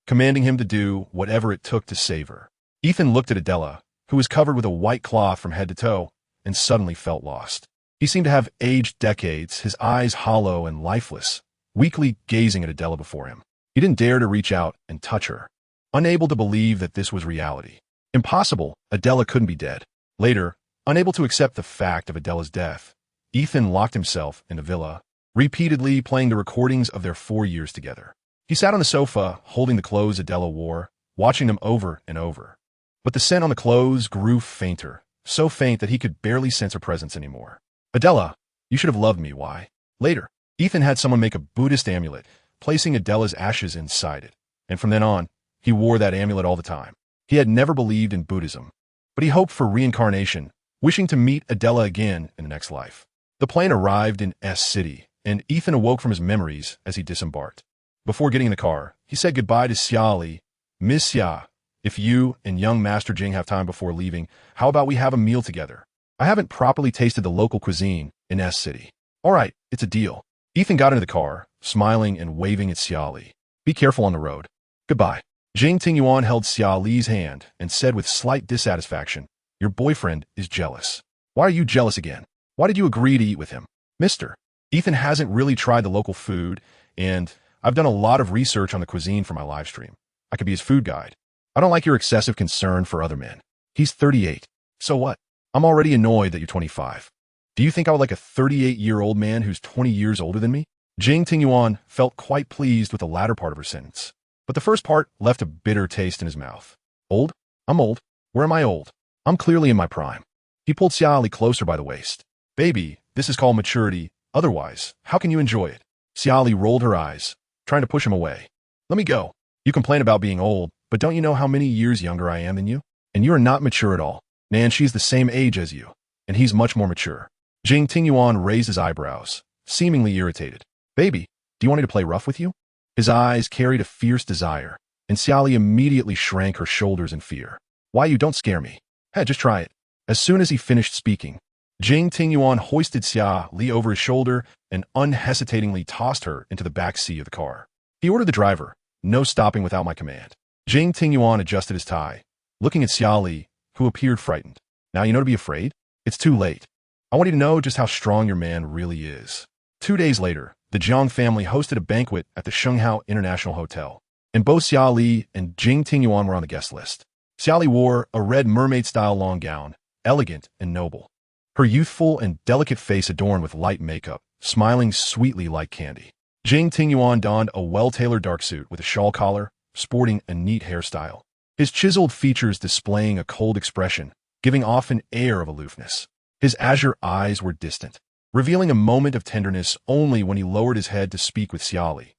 commanding him to do whatever it took to save her. Ethan looked at Adela, who was covered with a white cloth from head to toe, and suddenly felt lost. He seemed to have aged decades, his eyes hollow and lifeless, weakly gazing at Adela before him. He didn't dare to reach out and touch her, unable to believe that this was reality. Impossible, Adela couldn't be dead. Later, unable to accept the fact of Adela's death, Ethan locked himself in a villa repeatedly playing the recordings of their 4 years together. He sat on the sofa, holding the clothes Adela wore, watching them over and over. But the scent on the clothes grew fainter, so faint that he could barely sense her presence anymore. Adela, you should have loved me, why? Later, Ethan had someone make a Buddhist amulet, placing Adela's ashes inside it. And from then on, he wore that amulet all the time. He had never believed in Buddhism, but he hoped for reincarnation, wishing to meet Adela again in the next life. The plane arrived in S City, and Ethan awoke from his memories as he disembarked. Before getting in the car, he said goodbye to Xia Li. Miss Xia, if you and young Master Jing have time before leaving, how about we have a meal together? I haven't properly tasted the local cuisine in S City. All right, it's a deal. Ethan got into the car, smiling and waving at Xia Li. Be careful on the road. Goodbye. Jing Tingyuan held Xia Li's hand and said with slight dissatisfaction, your boyfriend is jealous. Why are you jealous again? Why did you agree to eat with him? Mister, Ethan hasn't really tried the local food, and I've done a lot of research on the cuisine for my live stream. I could be his food guide. I don't like your excessive concern for other men. He's 38. So what? I'm already annoyed that you're 25. Do you think I would like a 38-year-old man who's 20 years older than me? Jing Tingyuan felt quite pleased with the latter part of her sentence. But the first part left a bitter taste in his mouth. Old? I'm old. Where am I old? I'm clearly in my prime. He pulled Xia Li closer by the waist. Baby, this is called maturity. Otherwise, how can you enjoy it? Xia Li rolled her eyes, trying to push him away. Let me go. You complain about being old, but don't you know how many years younger I am than you? And you are not mature at all. Nan, she's the same age as you, and he's much more mature. Jing Tingyuan raised his eyebrows, seemingly irritated. Baby, do you want me to play rough with you? His eyes carried a fierce desire, and Xia Li immediately shrank her shoulders in fear. Why, you don't scare me. Hey, just try it. As soon as he finished speaking, Jing Tingyuan hoisted Xia Li over his shoulder and unhesitatingly tossed her into the back seat of the car. He ordered the driver, no stopping without my command. Jing Tingyuan adjusted his tie, looking at Xia Li, who appeared frightened. Now you know to be afraid? It's too late. I want you to know just how strong your man really is. 2 days later, the Jiang family hosted a banquet at the Shenghao International Hotel, and both Xia Li and Jing Tingyuan were on the guest list. Xia Li wore a red mermaid-style long gown, elegant and noble. Her youthful and delicate face adorned with light makeup, smiling sweetly like candy. Jing Tingyuan donned a well-tailored dark suit with a shawl collar, sporting a neat hairstyle. His chiseled features displaying a cold expression, giving off an air of aloofness. His azure eyes were distant, revealing a moment of tenderness only when he lowered his head to speak with Xia Li.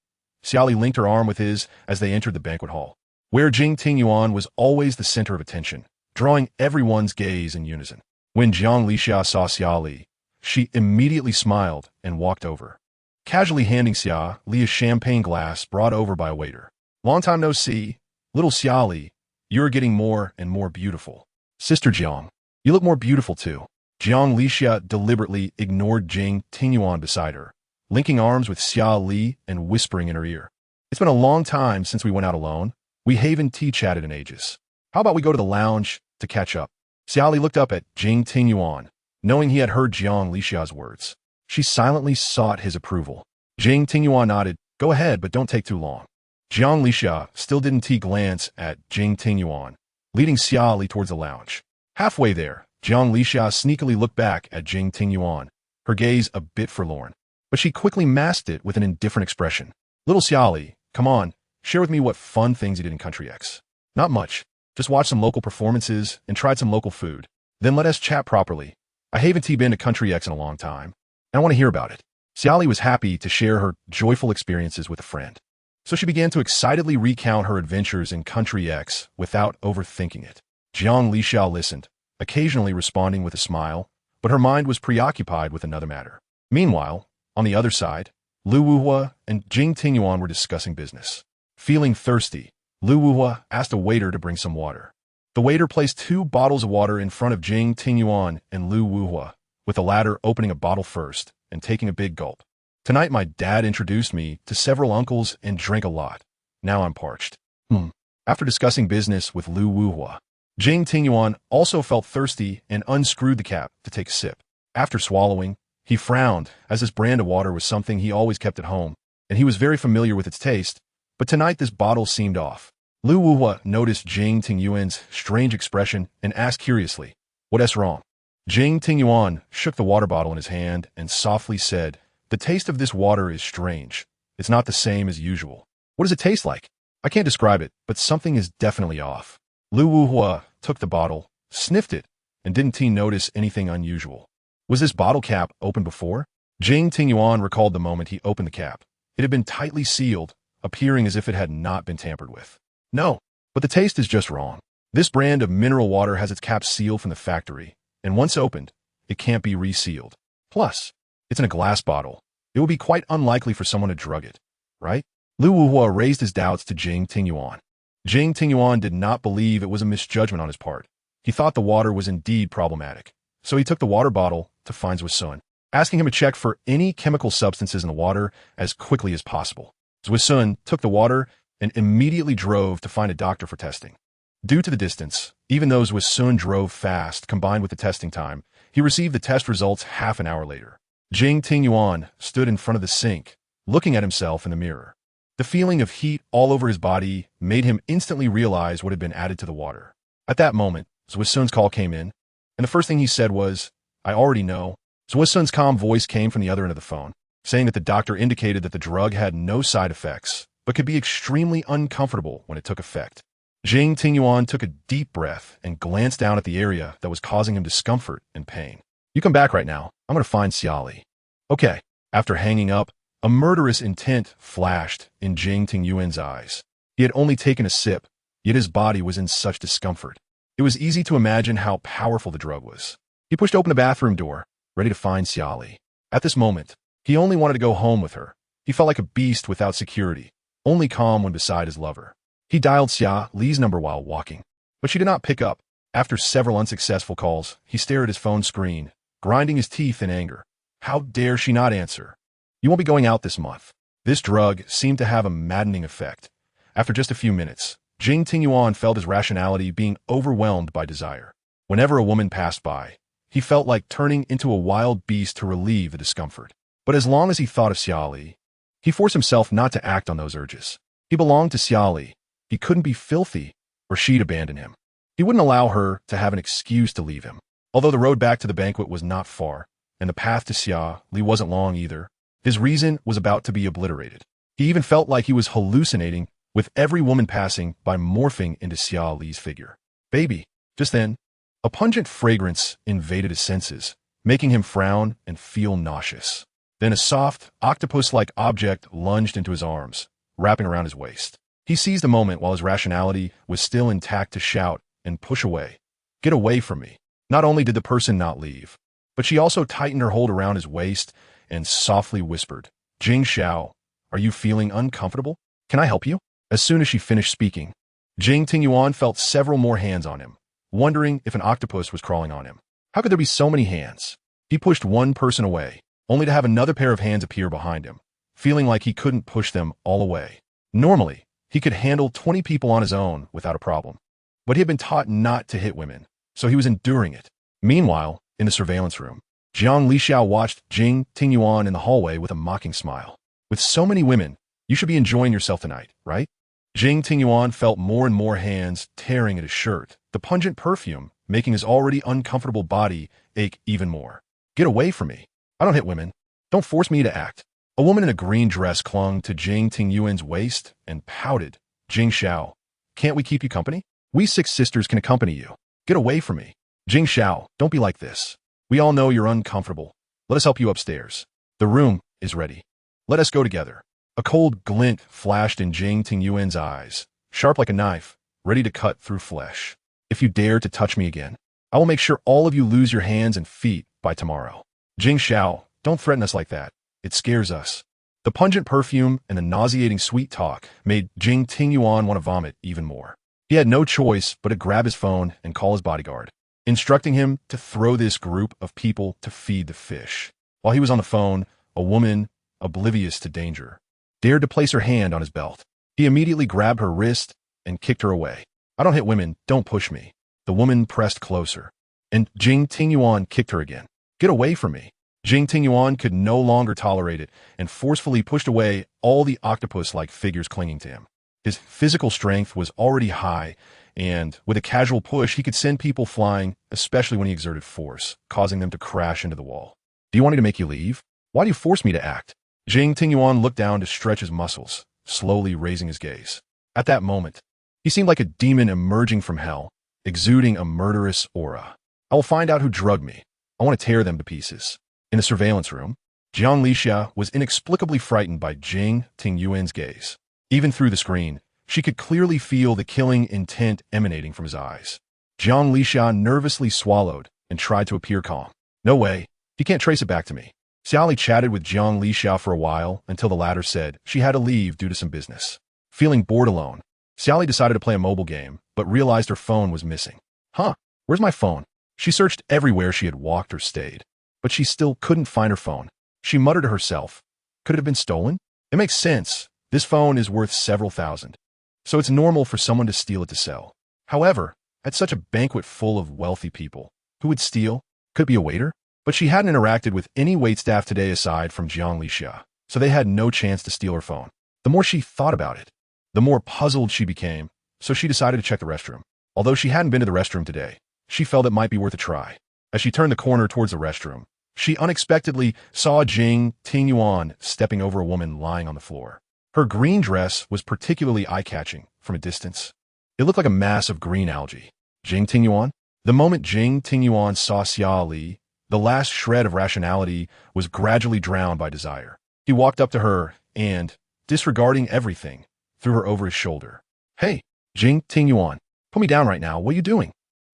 Xia Li linked her arm with his as they entered the banquet hall, where Jing Tingyuan was always the center of attention, drawing everyone's gaze in unison. When Jiang Lixia saw Xia Li, she immediately smiled and walked over, casually handing Xia Li a champagne glass brought over by a waiter. Long time no see, little Xia Li, you're getting more and more beautiful. Sister Jiang, you look more beautiful too. Jiang Lixia deliberately ignored Jing Tingyuan beside her, linking arms with Xia Li and whispering in her ear. It's been a long time since we went out alone. We haven't tea-chatted in ages. How about we go to the lounge to catch up? Xia Li looked up at Jing Tingyuan, knowing he had heard Jiang Lixia's words. She silently sought his approval. Jing Tingyuan nodded, go ahead, but don't take too long. Jiang Lixia still didn't glance at Jing Tingyuan, leading Xia Li towards the lounge. Halfway there, Jiang Lixia sneakily looked back at Jing Tingyuan, her gaze a bit forlorn, but she quickly masked it with an indifferent expression. Little Xia Li, come on, share with me what fun things you did in Country X. Not much. Just watched some local performances and tried some local food. Then let us chat properly. I haven't been to Country X in a long time, and I want to hear about it. Xia Li was happy to share her joyful experiences with a friend, so she began to excitedly recount her adventures in Country X without overthinking it. Jiang Lixia listened, occasionally responding with a smile, but her mind was preoccupied with another matter. Meanwhile, on the other side, Lu Wuhua and Jing Tingyuan were discussing business. Feeling thirsty, Lu Wuhua asked a waiter to bring some water. The waiter placed 2 bottles of water in front of Jing Tingyuan and Lu Wuhua, with the latter opening a bottle first and taking a big gulp. Tonight my dad introduced me to several uncles and drank a lot. Now I'm parched. After discussing business with Lu Wuhua, Jing Tingyuan also felt thirsty and unscrewed the cap to take a sip. After swallowing, he frowned, as this brand of water was something he always kept at home, and he was very familiar with its taste, but tonight this bottle seemed off. Lu Wuhua noticed Jing Tingyuan's strange expression and asked curiously, "What's wrong?" Jing Tingyuan shook the water bottle in his hand and softly said, The taste of this water is strange. It's not the same as usual. What does it taste like? I can't describe it, but something is definitely off. Lu Wuhua took the bottle, sniffed it, and didn't he notice anything unusual. Was this bottle cap open before? Jing Tingyuan recalled the moment he opened the cap. It had been tightly sealed, appearing as if it had not been tampered with. No, but the taste is just wrong. This brand of mineral water has its cap sealed from the factory, and once opened, it can't be resealed. Plus, it's in a glass bottle. It would be quite unlikely for someone to drug it, right? Lu Wuhua raised his doubts to Jing Tingyuan. Jing Tingyuan did not believe it was a misjudgment on his part. He thought the water was indeed problematic. So he took the water bottle to find Zui Sun, asking him to check for any chemical substances in the water as quickly as possible. Zui Sun took the water and immediately drove to find a doctor for testing. Due to the distance, even though Zui Sun drove fast combined with the testing time, he received the test results half an hour later. Jing Tingyuan stood in front of the sink, looking at himself in the mirror. The feeling of heat all over his body made him instantly realize what had been added to the water. At that moment, Zui Sun's call came in, and the first thing he said was, "I already know." Zui Sun's calm voice came from the other end of the phone, saying that the doctor indicated that the drug had no side effects, but could be extremely uncomfortable when it took effect. Jing Tingyuan took a deep breath and glanced down at the area that was causing him discomfort and pain. "You come back right now. I'm going to find Xia Li." Okay. After hanging up, a murderous intent flashed in Jing Tingyuan's eyes. He had only taken a sip, yet his body was in such discomfort. It was easy to imagine how powerful the drug was. He pushed open the bathroom door, ready to find Xia Li. At this moment, he only wanted to go home with her. He felt like a beast without security, only calm when beside his lover. He dialed Xia Li's number while walking, but she did not pick up. After several unsuccessful calls, he stared at his phone screen, grinding his teeth in anger. How dare she not answer? "You won't be going out this month." This drug seemed to have a maddening effect. After just a few minutes, Jing Tingyuan felt his rationality being overwhelmed by desire. Whenever a woman passed by, he felt like turning into a wild beast to relieve the discomfort. But as long as he thought of Xia Li, he forced himself not to act on those urges. He belonged to Xia Li. He couldn't be filthy, or she'd abandon him. He wouldn't allow her to have an excuse to leave him. Although the road back to the banquet was not far, and the path to Xia Li wasn't long either, his reason was about to be obliterated. He even felt like he was hallucinating with every woman passing by morphing into Xia Li's figure. Baby. Just then, a pungent fragrance invaded his senses, making him frown and feel nauseous. Then a soft, octopus-like object lunged into his arms, wrapping around his waist. He seized a moment while his rationality was still intact to shout and push away. "Get away from me." Not only did the person not leave, but she also tightened her hold around his waist and softly whispered, "Jing Xiao, are you feeling uncomfortable? Can I help you?" As soon as she finished speaking, Jing Tingyuan felt several more hands on him, wondering if an octopus was crawling on him. How could there be so many hands? He pushed one person away, only to have another pair of hands appear behind him, feeling like he couldn't push them all away. Normally, he could handle 20 people on his own without a problem, but he had been taught not to hit women, so he was enduring it. Meanwhile, in the surveillance room, Jiang Lixiao watched Jing Tingyuan in the hallway with a mocking smile. "With so many women, you should be enjoying yourself tonight, right?" Jing Tingyuan felt more and more hands tearing at his shirt, the pungent perfume making his already uncomfortable body ache even more. "Get away from me. I don't hit women. Don't force me to act." A woman in a green dress clung to Jing Tingyuan's waist and pouted. "Jing Xiao, can't we keep you company? We 6 sisters can accompany you. Get away from me." "Jing Xiao, don't be like this. We all know you're uncomfortable. Let us help you upstairs. The room is ready. Let us go together." A cold glint flashed in Jing Tingyuan's eyes, sharp like a knife, ready to cut through flesh. "If you dare to touch me again, I will make sure all of you lose your hands and feet by tomorrow." "Jing Xiao, don't threaten us like that. It scares us." The pungent perfume and the nauseating sweet talk made Jing Tingyuan want to vomit even more. He had no choice but to grab his phone and call his bodyguard, instructing him to throw this group of people to feed the fish. While he was on the phone, a woman, oblivious to danger, dared to place her hand on his belt. He immediately grabbed her wrist and kicked her away. "I don't hit women, don't push me." The woman pressed closer, and Jing Tingyuan kicked her again. "Get away from me." Jing Tingyuan could no longer tolerate it and forcefully pushed away all the octopus-like figures clinging to him. His physical strength was already high, and with a casual push, he could send people flying, especially when he exerted force, causing them to crash into the wall. "Do you want me to make you leave?" Why do you force me to act? Jing Tingyuan looked down to stretch his muscles, slowly raising his gaze. At that moment, he seemed like a demon emerging from hell, exuding a murderous aura. I will find out who drugged me. I want to tear them to pieces. In the surveillance room, Jiang Lixia was inexplicably frightened by Jing Tingyuan's gaze. Even through the screen, she could clearly feel the killing intent emanating from his eyes. Jiang Lixia nervously swallowed and tried to appear calm. No way, he can't trace it back to me. Xia Li chatted with Jiang Lixia for a while until the latter said she had to leave due to some business. Feeling bored alone, Xia Li decided to play a mobile game, but realized her phone was missing. Huh, where's my phone? She searched everywhere she had walked or stayed, but she still couldn't find her phone. She muttered to herself, could it have been stolen? It makes sense. This phone is worth several thousand, so it's normal for someone to steal it to sell. However, at such a banquet full of wealthy people, who would steal? Could it be a waiter? But she hadn't interacted with any waitstaff today aside from Jiang Lixia, so they had no chance to steal her phone. The more she thought about it, the more puzzled she became, so she decided to check the restroom. Although she hadn't been to the restroom today, she felt it might be worth a try. As she turned the corner towards the restroom, she unexpectedly saw Jing Tingyuan stepping over a woman lying on the floor. Her green dress was particularly eye-catching from a distance. It looked like a mass of green algae. Jing Tingyuan? The moment Jing Tingyuan saw Xia Li, the last shred of rationality was gradually drowned by desire. He walked up to her and, disregarding everything, threw her over his shoulder. Hey, Jing Tingyuan, put me down right now. What are you doing?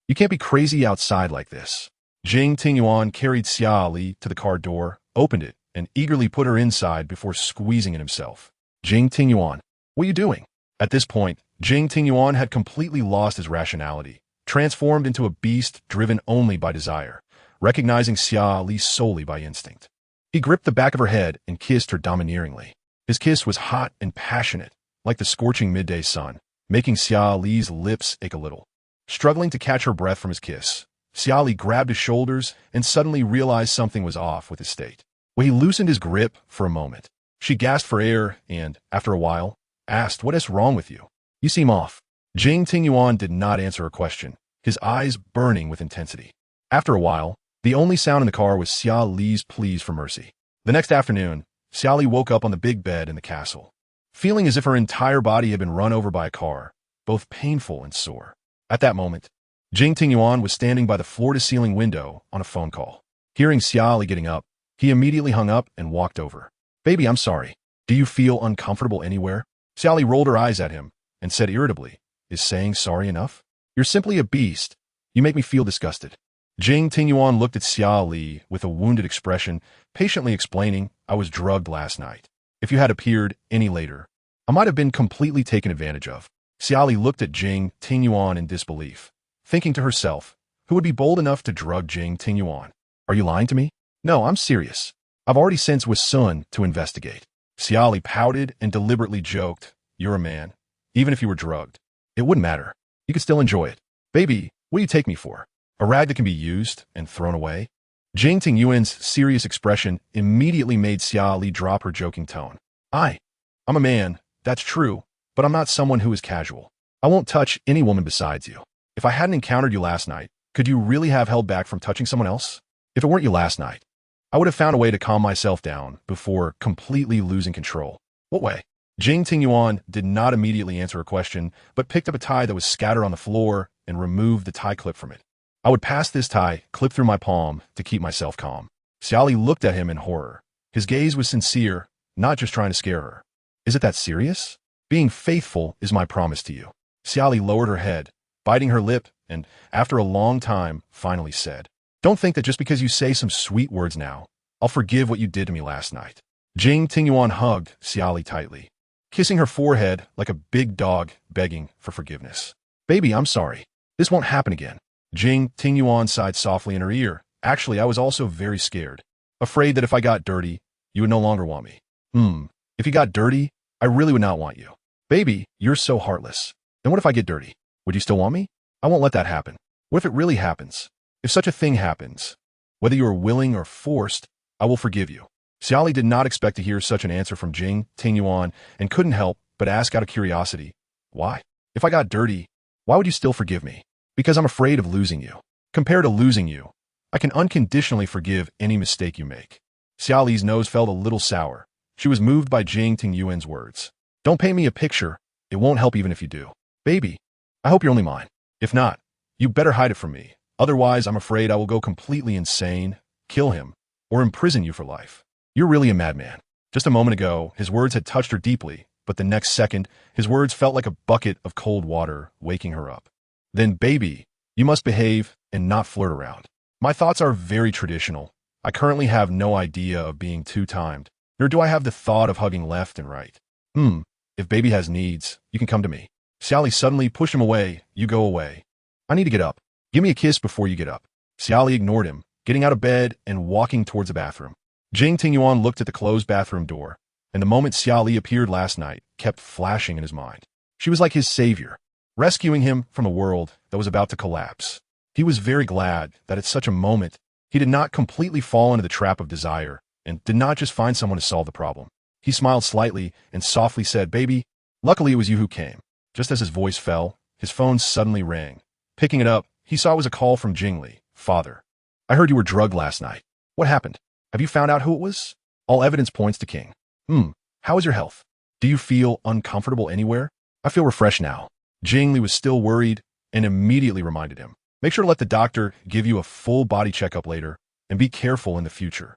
You can't be crazy outside like this. Jing Tingyuan carried Xia Li to the car door, opened it, and eagerly put her inside before squeezing it himself. Jing Tingyuan, what are you doing? At this point, Jing Tingyuan had completely lost his rationality, transformed into a beast driven only by desire, recognizing Xia Li solely by instinct. He gripped the back of her head and kissed her domineeringly. His kiss was hot and passionate, like the scorching midday sun, making Xia Li's lips ache a little. Struggling to catch her breath from his kiss, Xia Li grabbed his shoulders and suddenly realized something was off with his state. When he loosened his grip for a moment, she gasped for air and, after a while, asked, "What is wrong with you? You seem off." Jing Tingyuan did not answer her question, his eyes burning with intensity. After a while, the only sound in the car was Xia Li's pleas for mercy. The next afternoon, Xia Li woke up on the big bed in the castle, feeling as if her entire body had been run over by a car, both painful and sore. At that moment, Jing Tingyuan was standing by the floor-to-ceiling window on a phone call. Hearing Xia Li getting up, he immediately hung up and walked over. "Baby, I'm sorry. Do you feel uncomfortable anywhere?" Xia Li rolled her eyes at him and said irritably, "Is saying sorry enough? You're simply a beast. You make me feel disgusted." Jing Tingyuan looked at Xia Li with a wounded expression, patiently explaining, "I was drugged last night. If you had appeared any later, I might have been completely taken advantage of." Xia Li looked at Jing Tingyuan in disbelief, thinking to herself, who would be bold enough to drug Jing Tingyuan? "Are you lying to me?" "No, I'm serious. I've already sent Sun to investigate." Xia Li pouted and deliberately joked, "You're a man. Even if you were drugged, it wouldn't matter. You could still enjoy it. Baby, what do you take me for? A rag that can be used and thrown away?" Jing Tingyuan's serious expression immediately made Xia Li drop her joking tone. I'm a man, that's true, but I'm not someone who is casual. I won't touch any woman besides you. If I hadn't encountered you last night, could you really have held back from touching someone else? If it weren't you last night, I would have found a way to calm myself down before completely losing control." "What way?" Jing Tingyuan did not immediately answer her question, but picked up a tie that was scattered on the floor and removed the tie clip from it. "I would pass this tie clip through my palm to keep myself calm." Xia Li looked at him in horror. His gaze was sincere, not just trying to scare her. "Is it that serious? Being faithful is my promise to you." Xia Li lowered her head, biting her lip, and, after a long time, finally said, "Don't think that just because you say some sweet words now, I'll forgive what you did to me last night." Jing Tingyuan hugged Xia Li tightly, kissing her forehead like a big dog begging for forgiveness. "Baby, I'm sorry. This won't happen again." Jing Tingyuan sighed softly in her ear. "Actually, I was also very scared. Afraid that if I got dirty, you would no longer want me." If you got dirty, I really would not want you." "Baby, you're so heartless. And what if I get dirty? Would you still want me?" "I won't let that happen." "What if it really happens? If such a thing happens, whether you are willing or forced, I will forgive you." Xia Li did not expect to hear such an answer from Jing Tingyuan and couldn't help but ask out of curiosity, "Why? If I got dirty, why would you still forgive me?" "Because I'm afraid of losing you. Compared to losing you, I can unconditionally forgive any mistake you make." Xia Li's nose felt a little sour. She was moved by Jing Tingyuan's words. Don't paint me a picture. It won't help even if you do. Baby, I hope you're only mine. If not, you better hide it from me. Otherwise, I'm afraid I will go completely insane, kill him, or imprison you for life. You're really a madman. Just a moment ago, his words had touched her deeply, but the next second, his words felt like a bucket of cold water, waking her up. Then, baby, you must behave and not flirt around. My thoughts are very traditional. I currently have no idea of being two-timed, nor do I have the thought of hugging left and right. If baby has needs, you can come to me. Xia Li suddenly pushed him away. You go away. I need to get up. Give me a kiss before you get up. Xia Li ignored him, getting out of bed and walking towards the bathroom. Jing Tingyuan looked at the closed bathroom door, and the moment Xia Li appeared last night kept flashing in his mind. She was like his savior, rescuing him from a world that was about to collapse. He was very glad that at such a moment, he did not completely fall into the trap of desire and did not just find someone to solve the problem. He smiled slightly and softly said, Baby, luckily it was you who came. Just as his voice fell, his phone suddenly rang. Picking it up, he saw it was a call from Jing Li. Father, I heard you were drugged last night. What happened? Have you found out who it was? All evidence points to King. How is your health? Do you feel uncomfortable anywhere? I feel refreshed now. Jing Li was still worried and immediately reminded him. Make sure to let the doctor give you a full body checkup later and be careful in the future.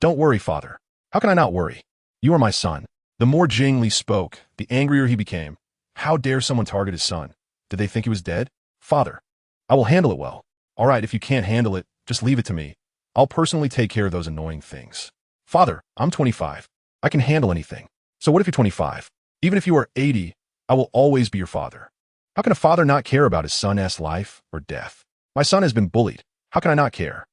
Don't worry, father. How can I not worry? You are my son. The more Jing Li spoke, the angrier he became. How dare someone target his son? Did they think he was dead? Father, I will handle it well. All right, if you can't handle it, just leave it to me. I'll personally take care of those annoying things. Father, I'm 25. I can handle anything. So what if you're 25? Even if you are 80, I will always be your father. How can a father not care about his son's life or death? My son has been bullied. How can I not care?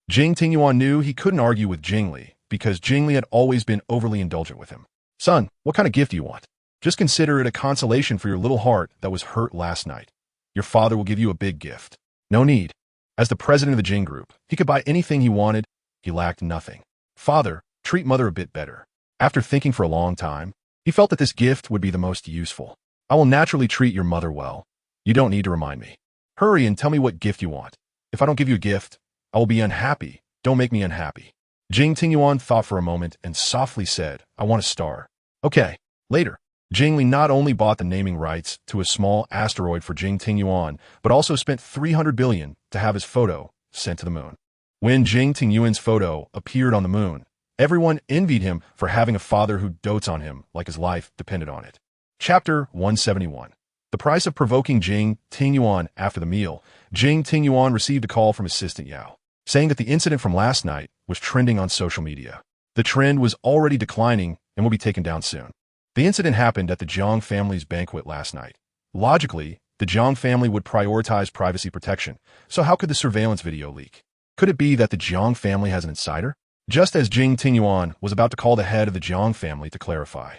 Jing Tingyuan knew he couldn't argue with Jing Li because Jing Li had always been overly indulgent with him. Son, what kind of gift do you want? Just consider it a consolation for your little heart that was hurt last night. Your father will give you a big gift. No need. As the president of the Jing Group, he could buy anything he wanted. He lacked nothing. Father, treat mother a bit better. After thinking for a long time, he felt that this gift would be the most useful. I will naturally treat your mother well. You don't need to remind me. Hurry and tell me what gift you want. If I don't give you a gift, I will be unhappy. Don't make me unhappy. Jing Tingyuan thought for a moment and softly said, I want a star. Okay, later. Jing Li not only bought the naming rights to a small asteroid for Jing Tingyuan, but also spent 300 billion to have his photo sent to the moon. When Jing Tingyuan's photo appeared on the moon, everyone envied him for having a father who dotes on him like his life depended on it. Chapter 171. The price of provoking Jing Tingyuan. After the meal, Jing Tingyuan received a call from assistant Yao, saying that the incident from last night was trending on social media. The trend was already declining and will be taken down soon. The incident happened at the Jiang family's banquet last night. Logically, the Jiang family would prioritize privacy protection, so how could the surveillance video leak? Could it be that the Jiang family has an insider? Just as Jing Tingyuan was about to call the head of the Jiang family to clarify,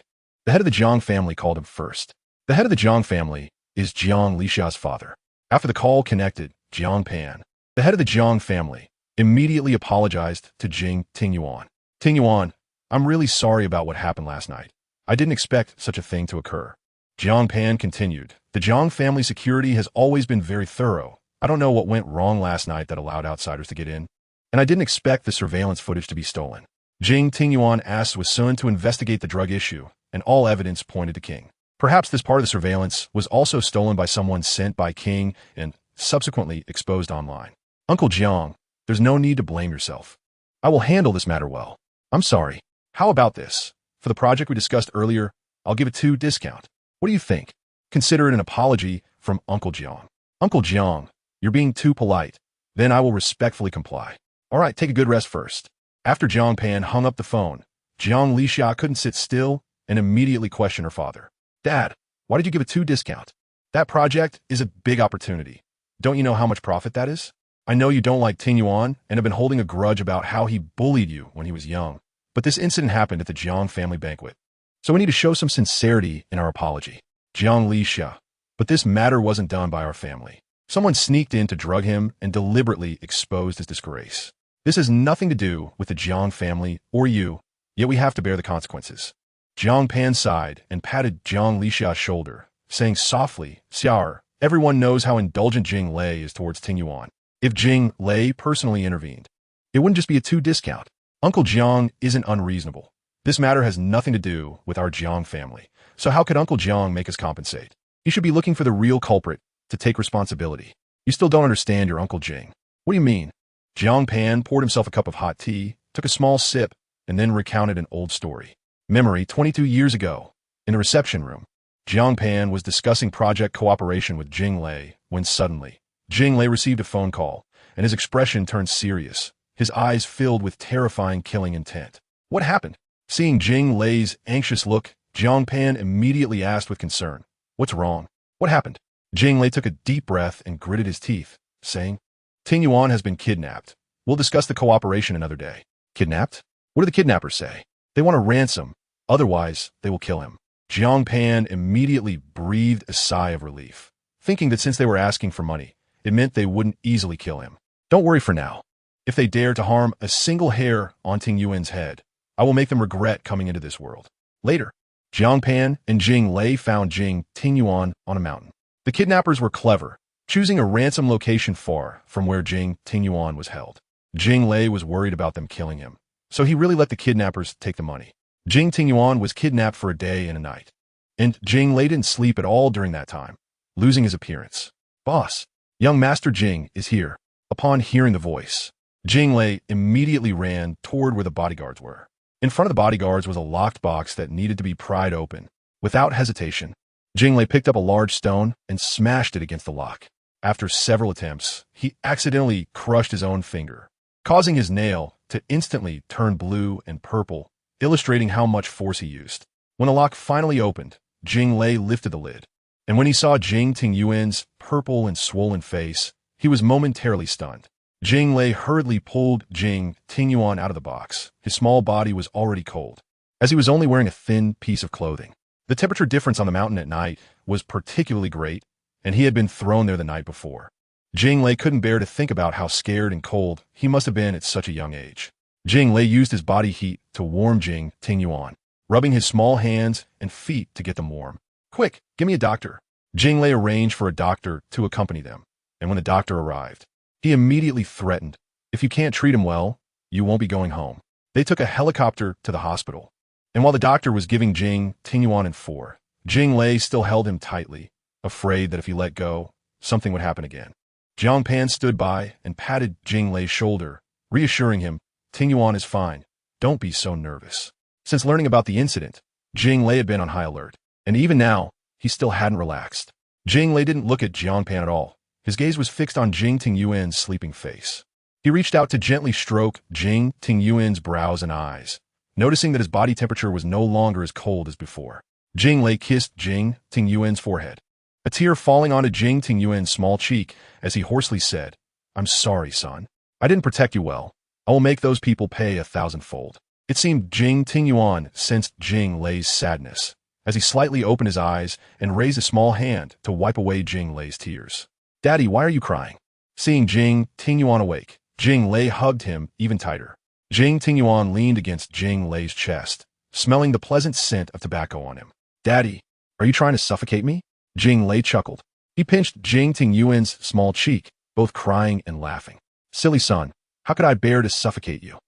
the head of the Jiang family called him first. The head of the Jiang family is Jiang Lixia's father. After the call connected, Jiang Pan, the head of the Jiang family, immediately apologized to Jing Tingyuan. Tingyuan, I'm really sorry about what happened last night. I didn't expect such a thing to occur. Jiang Pan continued, the Jiang family security has always been very thorough. I don't know what went wrong last night that allowed outsiders to get in, and I didn't expect the surveillance footage to be stolen. Jing Tingyuan asked Sun to investigate the drug issue, and all evidence pointed to King. Perhaps this part of the surveillance was also stolen by someone sent by King and subsequently exposed online. Uncle Jiang, there's no need to blame yourself. I will handle this matter well. I'm sorry. How about this? For the project we discussed earlier, I'll give a 2% discount. What do you think? Consider it an apology from Uncle Jiang. Uncle Jiang, you're being too polite. Then I will respectfully comply. All right, take a good rest first. After Jiang Pan hung up the phone, Jiang Lixia couldn't sit still and immediately questioned her father. Dad, why did you give a 2% discount? That project is a big opportunity. Don't you know how much profit that is? I know you don't like Tingyuan and have been holding a grudge about how he bullied you when he was young. But this incident happened at the Jiang family banquet. So we need to show some sincerity in our apology. Jiang Lixia. But this matter wasn't done by our family. Someone sneaked in to drug him and deliberately exposed his disgrace. This has nothing to do with the Jiang family or you, yet we have to bear the consequences. Jiang Pan sighed and patted Jiang Lixia's shoulder, saying softly, Xiaer, everyone knows how indulgent Jing Lei is towards Tingyuan. If Jing Lei personally intervened, it wouldn't just be a 2% discount. Uncle Jiang isn't unreasonable. This matter has nothing to do with our Jiang family, so how could Uncle Jiang make us compensate? He should be looking for the real culprit to take responsibility. You still don't understand your Uncle Jing. What do you mean? Jiang Pan poured himself a cup of hot tea, took a small sip, and then recounted an old story. Memory 22 years ago. In the reception room, Jiang Pan was discussing project cooperation with Jing Lei when suddenly, Jing Lei received a phone call, and his expression turned serious, his eyes filled with terrifying killing intent. What happened? Seeing Jing Lei's anxious look, Jiang Pan immediately asked with concern, "What's wrong? What happened?" Jing Lei took a deep breath and gritted his teeth, saying, "Ting Yuan has been kidnapped. We'll discuss the cooperation another day." Kidnapped? What do the kidnappers say? They want a ransom. Otherwise, they will kill him. Jiang Pan immediately breathed a sigh of relief, thinking that since they were asking for money, it meant they wouldn't easily kill him. Don't worry for now. If they dare to harm a single hair on Ting Yuan's head, I will make them regret coming into this world. Later, Jiang Pan and Jing Lei found Jing Ting Yuan on a mountain. The kidnappers were clever, choosing a ransom location far from where Jing Ting Yuan was held. Jing Lei was worried about them killing him, so he really let the kidnappers take the money. Jing Ting Yuan was kidnapped for a day and a night, and Jing Lei didn't sleep at all during that time, losing his appearance. "Boss, young Master Jing is here." Upon hearing the voice, Jing Lei immediately ran toward where the bodyguards were. In front of the bodyguards was a locked box that needed to be pried open. Without hesitation, Jing Lei picked up a large stone and smashed it against the lock. After several attempts, he accidentally crushed his own finger, causing his nail to instantly turn blue and purple, illustrating how much force he used. When the lock finally opened, Jing Lei lifted the lid, and when he saw Jing Ting Yuan's purple and swollen face, he was momentarily stunned. Jing Lei hurriedly pulled Jing Ting Yuan out of the box. His small body was already cold, as he was only wearing a thin piece of clothing. The temperature difference on the mountain at night was particularly great, and he had been thrown there the night before. Jing Lei couldn't bear to think about how scared and cold he must have been at such a young age. Jing Lei used his body heat to warm Jing Ting Yuan, rubbing his small hands and feet to get them warm. "Quick, give me a doctor." Jing Lei arranged for a doctor to accompany them, and when the doctor arrived, he immediately threatened, "If you can't treat him well, you won't be going home." They took a helicopter to the hospital, and while the doctor was giving Jing Ting Yuan an 4, Jing Lei still held him tightly, afraid that if he let go, something would happen again. Jiang Pan stood by and patted Jing Lei's shoulder, reassuring him, "Ting Yuan is fine. Don't be so nervous." Since learning about the incident, Jing Lei had been on high alert, and even now, he still hadn't relaxed. Jing Lei didn't look at Jiang Pan at all. His gaze was fixed on Jing Ting Yuan's sleeping face. He reached out to gently stroke Jing Ting Yuan's brows and eyes, noticing that his body temperature was no longer as cold as before. Jing Lei kissed Jing Ting Yuan's forehead, a tear falling onto Jing Ting Yuan's small cheek as he hoarsely said, "I'm sorry, son. I didn't protect you well. I will make those people pay 1,000-fold." It seemed Jing Ting Yuan sensed Jing Lei's sadness, as he slightly opened his eyes and raised a small hand to wipe away Jing Lei's tears. "Daddy, why are you crying?" Seeing Jing Ting Yuan awake, Jing Lei hugged him even tighter. Jing Ting Yuan leaned against Jing Lei's chest, smelling the pleasant scent of tobacco on him. "Daddy, are you trying to suffocate me?" Jing Lei chuckled. He pinched Jing Ting Yuan's small cheek, both crying and laughing. "Silly son, how could I bear to suffocate you?"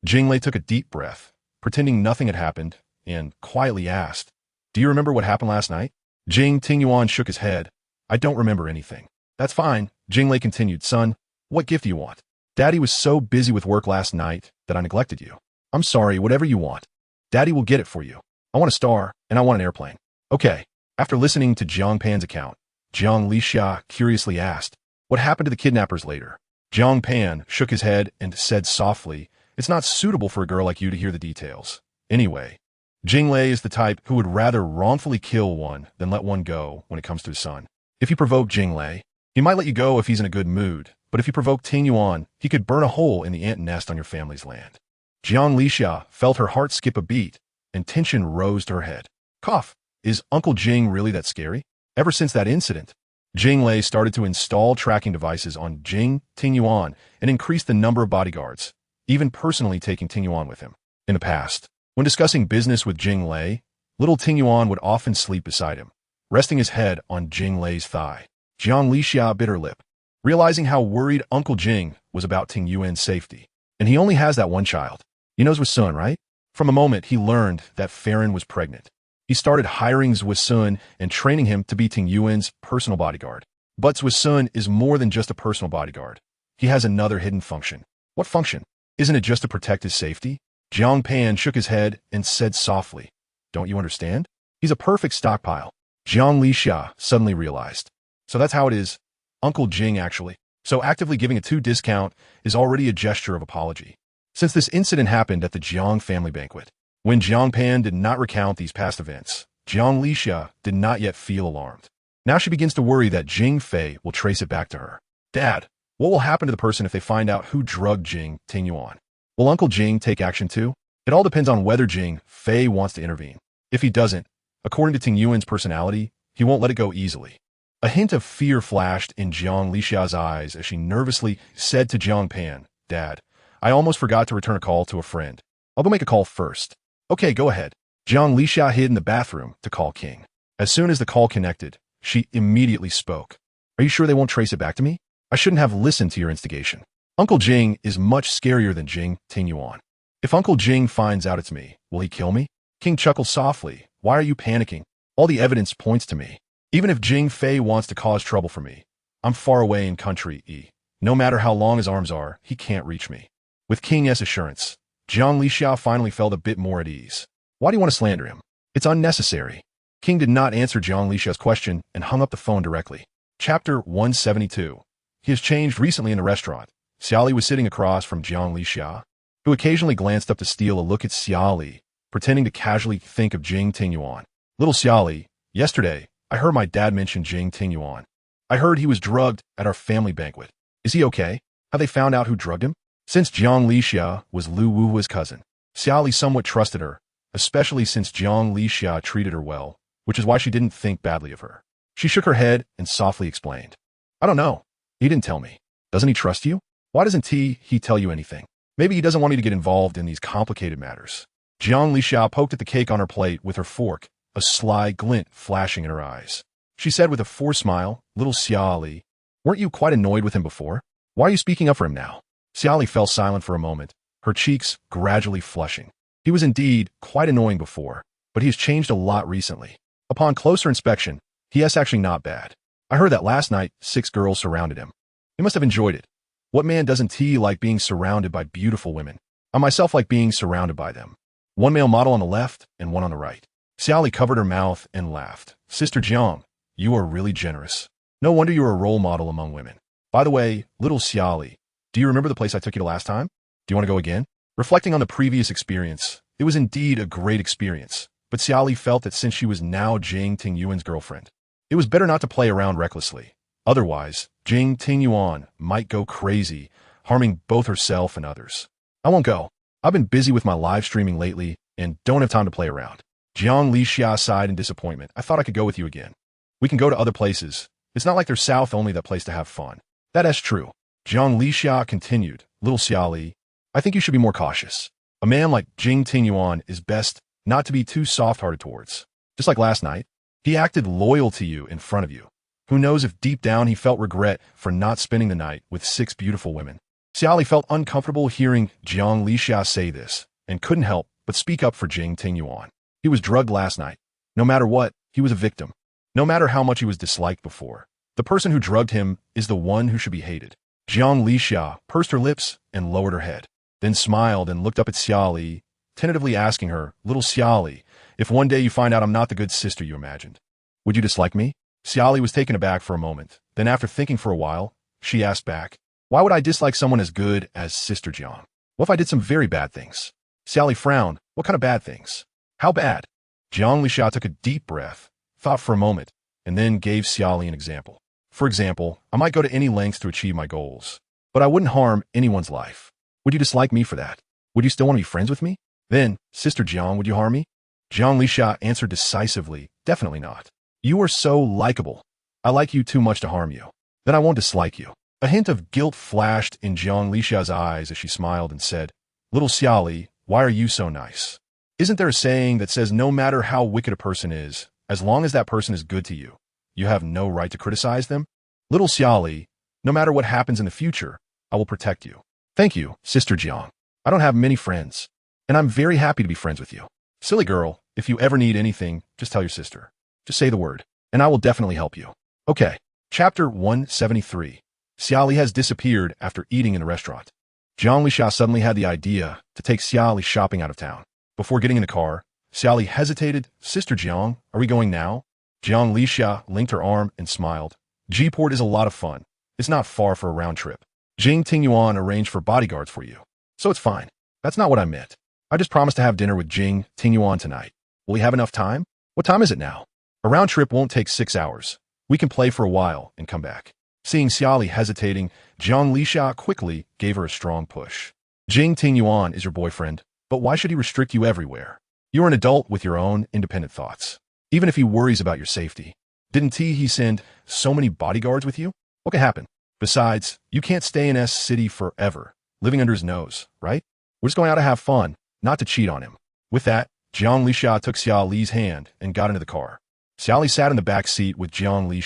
Jing Lei took a deep breath, pretending nothing had happened, and quietly asked, "Do you remember what happened last night?" Jing Ting Yuan shook his head. "I don't remember anything." "That's fine," Jing Lei continued. "Son, what gift do you want?" "Daddy was so busy with work last night that I neglected you." "I'm sorry, whatever you want. Daddy will get it for you. I want a star, and I want an airplane." "Okay." After listening to Jiang Pan's account, Jiang Li curiously asked, "What happened to the kidnappers later?" Jiang Pan shook his head and said softly, "It's not suitable for a girl like you to hear the details. Anyway, Jing Lei is the type who would rather wrongfully kill one than let one go when it comes to his son. If you provoke Jing Lei, he might let you go if he's in a good mood, but if you provoke Ting Yuan, he could burn a hole in the ant nest on your family's land." Jiang Li felt her heart skip a beat, and tension rose to her head. Cough. Is Uncle Jing really that scary? Ever since that incident, Jing Lei started to install tracking devices on Jing Ting Yuan and increase the number of bodyguards, even personally taking Ting Yuan with him. In the past, when discussing business with Jing Lei, little Ting Yuan would often sleep beside him, resting his head on Jing Lei's thigh. Jiang Li bit her lip, realizing how worried Uncle Jing was about Ting Yuan's safety. And he only has that one child. You know Sun, right? From the moment he learned that Farron was pregnant, he started hiring Sun and training him to be Ting Yuan's personal bodyguard. But Sun is more than just a personal bodyguard. He has another hidden function. What function? Isn't it just to protect his safety? Jiang Pan shook his head and said softly, "Don't you understand? He's a perfect stockpile." Jiang Li suddenly realized. So that's how it is. Uncle Jing actually. So actively giving a 2 discount is already a gesture of apology. Since this incident happened at the Jiang family banquet, when Jiang Pan did not recount these past events, Jiang Li did not yet feel alarmed. Now she begins to worry that Jing Fei will trace it back to her. Dad, what will happen to the person if they find out who drugged Jing Tingyuan? Will Uncle Jing take action too? It all depends on whether Jing Fei wants to intervene. If he doesn't, according to Ting Yuan's personality, he won't let it go easily. A hint of fear flashed in Jiang Lixia's eyes as she nervously said to Jiang Pan, "Dad, I almost forgot to return a call to a friend. I'll go make a call first." "Okay, go ahead." Jiang Lixia hid in the bathroom to call King. As soon as the call connected, she immediately spoke. "Are you sure they won't trace it back to me? I shouldn't have listened to your instigation. Uncle Jing is much scarier than Jing Tingyuan. If Uncle Jing finds out it's me, will he kill me?" King chuckled softly. "Why are you panicking? All the evidence points to me. Even if Jing Fei wants to cause trouble for me, I'm far away in country E. No matter how long his arms are, he can't reach me." With King's assurance, Jiang Lixia finally felt a bit more at ease. "Why do you want to slander him? It's unnecessary." King did not answer Jiang Lixia's question and hung up the phone directly. Chapter 172. He has changed recently in the restaurant. Xia Li was sitting across from Jiang Lixia, who occasionally glanced up to steal a look at Xia Li, pretending to casually think of Jing Tingyuan. "Little Xia Li, yesterday, I heard my dad mention Jing Tingyuan. I heard he was drugged at our family banquet. Is he okay? Have they found out who drugged him?" Since Jiang Lixia was Lu Wuhua's cousin, Xia Li somewhat trusted her, especially since Jiang Lixia treated her well, which is why she didn't think badly of her. She shook her head and softly explained, "I don't know. He didn't tell me." "Doesn't he trust you? Why doesn't he tell you anything? Maybe he doesn't want you to get involved in these complicated matters." Jiang Lixia poked at the cake on her plate with her fork, a sly glint flashing in her eyes. She said with a forced smile, "Little Xia Li, weren't you quite annoyed with him before? Why are you speaking up for him now?" Xia Li fell silent for a moment, her cheeks gradually flushing. He was indeed quite annoying before, but he has changed a lot recently. Upon closer inspection, he is actually not bad. I heard that last night 6 girls surrounded him. He must have enjoyed it. What man doesn't like being surrounded by beautiful women? I myself like being surrounded by them. One male model on the left and one on the right. Xia Li covered her mouth and laughed. "Sister Jiang, you are really generous. No wonder you are a role model among women. By the way, little Xia Li, do you remember the place I took you to last time? Do you want to go again?" Reflecting on the previous experience, it was indeed a great experience, but Xia Li felt that since she was now Jing Tingyuan's girlfriend, it was better not to play around recklessly. Otherwise, Jing Tingyuan might go crazy, harming both herself and others. "I won't go. I've been busy with my live streaming lately and don't have time to play around." Jiang Lixia sighed in disappointment. "I thought I could go with you again. We can go to other places. It's not like there's South only that place to have fun." "That is true." Jiang Lixia continued, "Little Xia Li, I think you should be more cautious. A man like Jing Tingyuan is best not to be too soft-hearted towards. Just like last night, he acted loyal to you in front of you. Who knows if deep down he felt regret for not spending the night with 6 beautiful women." Xia Li felt uncomfortable hearing Jiang Lixia say this and couldn't help but speak up for Jing Tingyuan. He was drugged last night. No matter what, he was a victim. No matter how much he was disliked before, the person who drugged him is the one who should be hated. Jiang Lixia pursed her lips and lowered her head, then smiled and looked up at Xia Li, tentatively asking her, "Little Xia Li, if one day you find out I'm not the good sister you imagined, would you dislike me?" Xia Li was taken aback for a moment. Then after thinking for a while, she asked back, "Why would I dislike someone as good as Sister Jiang? What if I did some very bad things?" Xia Li frowned. "What kind of bad things? How bad?" Jiang Lixia took a deep breath, thought for a moment, and then gave Xia Li an example. "For example, I might go to any lengths to achieve my goals, but I wouldn't harm anyone's life. Would you dislike me for that? Would you still want to be friends with me? Then, Sister Jiang, would you harm me?" Jiang Lixia answered decisively, "Definitely not. You are so likable. I like you too much to harm you. Then I won't dislike you." A hint of guilt flashed in Jiang Lixia's eyes as she smiled and said, "Little Xia Li, why are you so nice? Isn't there a saying that says no matter how wicked a person is, as long as that person is good to you, you have no right to criticize them? Little Xia Li, no matter what happens in the future, I will protect you." "Thank you, Sister Jiang. I don't have many friends. and I'm very happy to be friends with you. Silly girl, if you ever need anything, just tell your sister. Just say the word, and I will definitely help you. Okay. Chapter 173. Xia Li has disappeared after eating in the restaurant. Xia Li suddenly had the idea to take Xia Li shopping out of town. Before getting in the car, Xia Li hesitated. Sister Jiang, are we going now? Jiang Li linked her arm and smiled. G-Port is a lot of fun. It's not far for a round trip. Jing Tingyuan arranged for bodyguards for you. So it's fine. That's not what I meant. I just promised to have dinner with Jing Tingyuan tonight. Will we have enough time? What time is it now? A round trip won't take 6 hours. We can play for a while and come back. Seeing Xia Li hesitating, Jiang Li quickly gave her a strong push. Jing Tingyuan is your boyfriend, but why should he restrict you everywhere? You're an adult with your own independent thoughts. Even if he worries about your safety. Didn't he send so many bodyguards with you? What could happen? Besides, you can't stay in S City forever, living under his nose, right? We're just going out to have fun, not to cheat on him. With that, Jiang Li took Xia Li's hand and got into the car. Xia Li sat in the back seat with Jiang Li,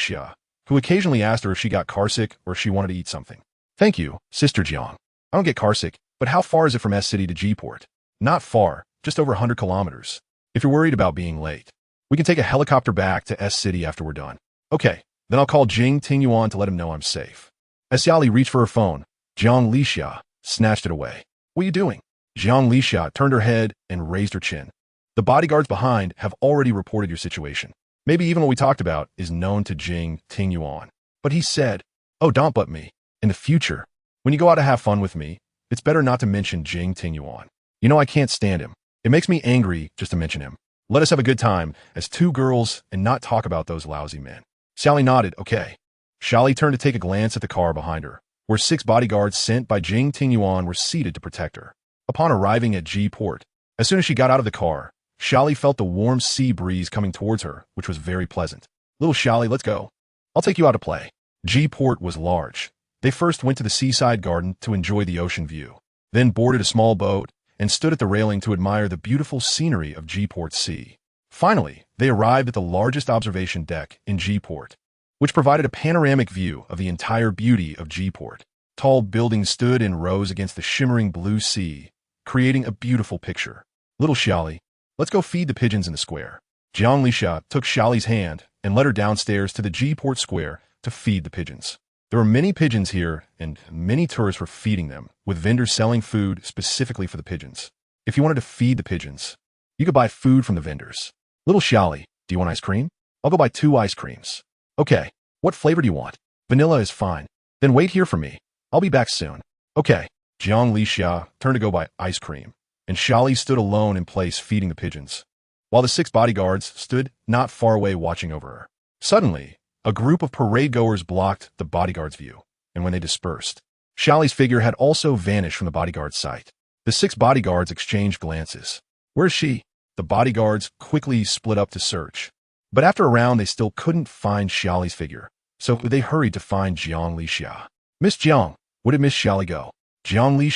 who occasionally asked her if she got carsick or if she wanted to eat something. Thank you, Sister Jiang. I don't get carsick, but how far is it from S City to G-Port? Not far, just over 100 kilometers. If you're worried about being late, we can take a helicopter back to S City after we're done. Okay, then I'll call Jing Tingyuan to let him know I'm safe. As Xia Li reached for her phone, Jiang Li snatched it away. What are you doing? Jiang Li turned her head and raised her chin. The bodyguards behind have already reported your situation. Maybe even what we talked about is known to Jing Tingyuan. But he said, oh, don't but me. In the future, when you go out to have fun with me, it's better not to mention Jing Tingyuan. You know I can't stand him. It makes me angry just to mention him. Let us have a good time as two girls and not talk about those lousy men. Xia Li nodded, okay. Xia Li turned to take a glance at the car behind her, where 6 bodyguards sent by Jing Tingyuan were seated to protect her. Upon arriving at G-Port, as soon as she got out of the car, Xia Li felt the warm sea breeze coming towards her, which was very pleasant. Little Xia Li, let's go. I'll take you out to play. G-Port was large. They first went to the seaside garden to enjoy the ocean view, then boarded a small boat and stood at the railing to admire the beautiful scenery of G-Port Sea. Finally, they arrived at the largest observation deck in G-Port, which provided a panoramic view of the entire beauty of G-Port. Tall buildings stood in rows against the shimmering blue sea, creating a beautiful picture. Little Xia Li, let's go feed the pigeons in the square. Jiang Li took Xia Li's hand and led her downstairs to the G-Port square to feed the pigeons. There were many pigeons here, and many tourists were feeding them, with vendors selling food specifically for the pigeons. If you wanted to feed the pigeons, you could buy food from the vendors. Little Xia Li, do you want ice cream? I'll go buy 2 ice creams. Okay, what flavor do you want? Vanilla is fine. Then wait here for me. I'll be back soon. Okay. Jiang Li turned to go buy ice cream, and Xia Li stood alone in place feeding the pigeons, while the 6 bodyguards stood not far away watching over her. Suddenly, a group of parade-goers blocked the bodyguards' view, and when they dispersed, Xia Li's figure had also vanished from the bodyguard's sight. The 6 bodyguards exchanged glances. Where's she? The bodyguards quickly split up to search, but after a round they still couldn't find Xia Li's figure, so they hurried to find Jiang Li. Miss Jiang, where did Miss Xia Li go? Jiang Li,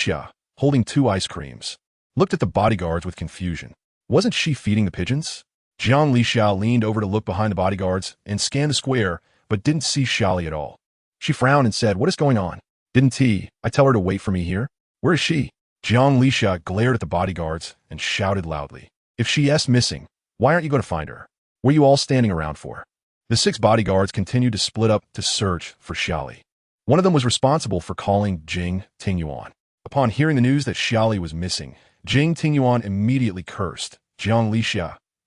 holding 2 ice creams, looked at the bodyguards with confusion. Wasn't she feeding the pigeons? Jiang Li leaned over to look behind the bodyguards and scanned the square, but didn't see Xia Li at all. She frowned and said, what is going on? Didn't I tell her to wait for me here? Where is she? Jiang Li glared at the bodyguards and shouted loudly. If she's missing, why aren't you going to find her? What are you all standing around for? The 6 bodyguards continued to split up to search for Xia Li. One of them was responsible for calling Jing Tingyuan. Upon hearing the news that Xia Li was missing, Jing Tingyuan immediately cursed. Jiang Li,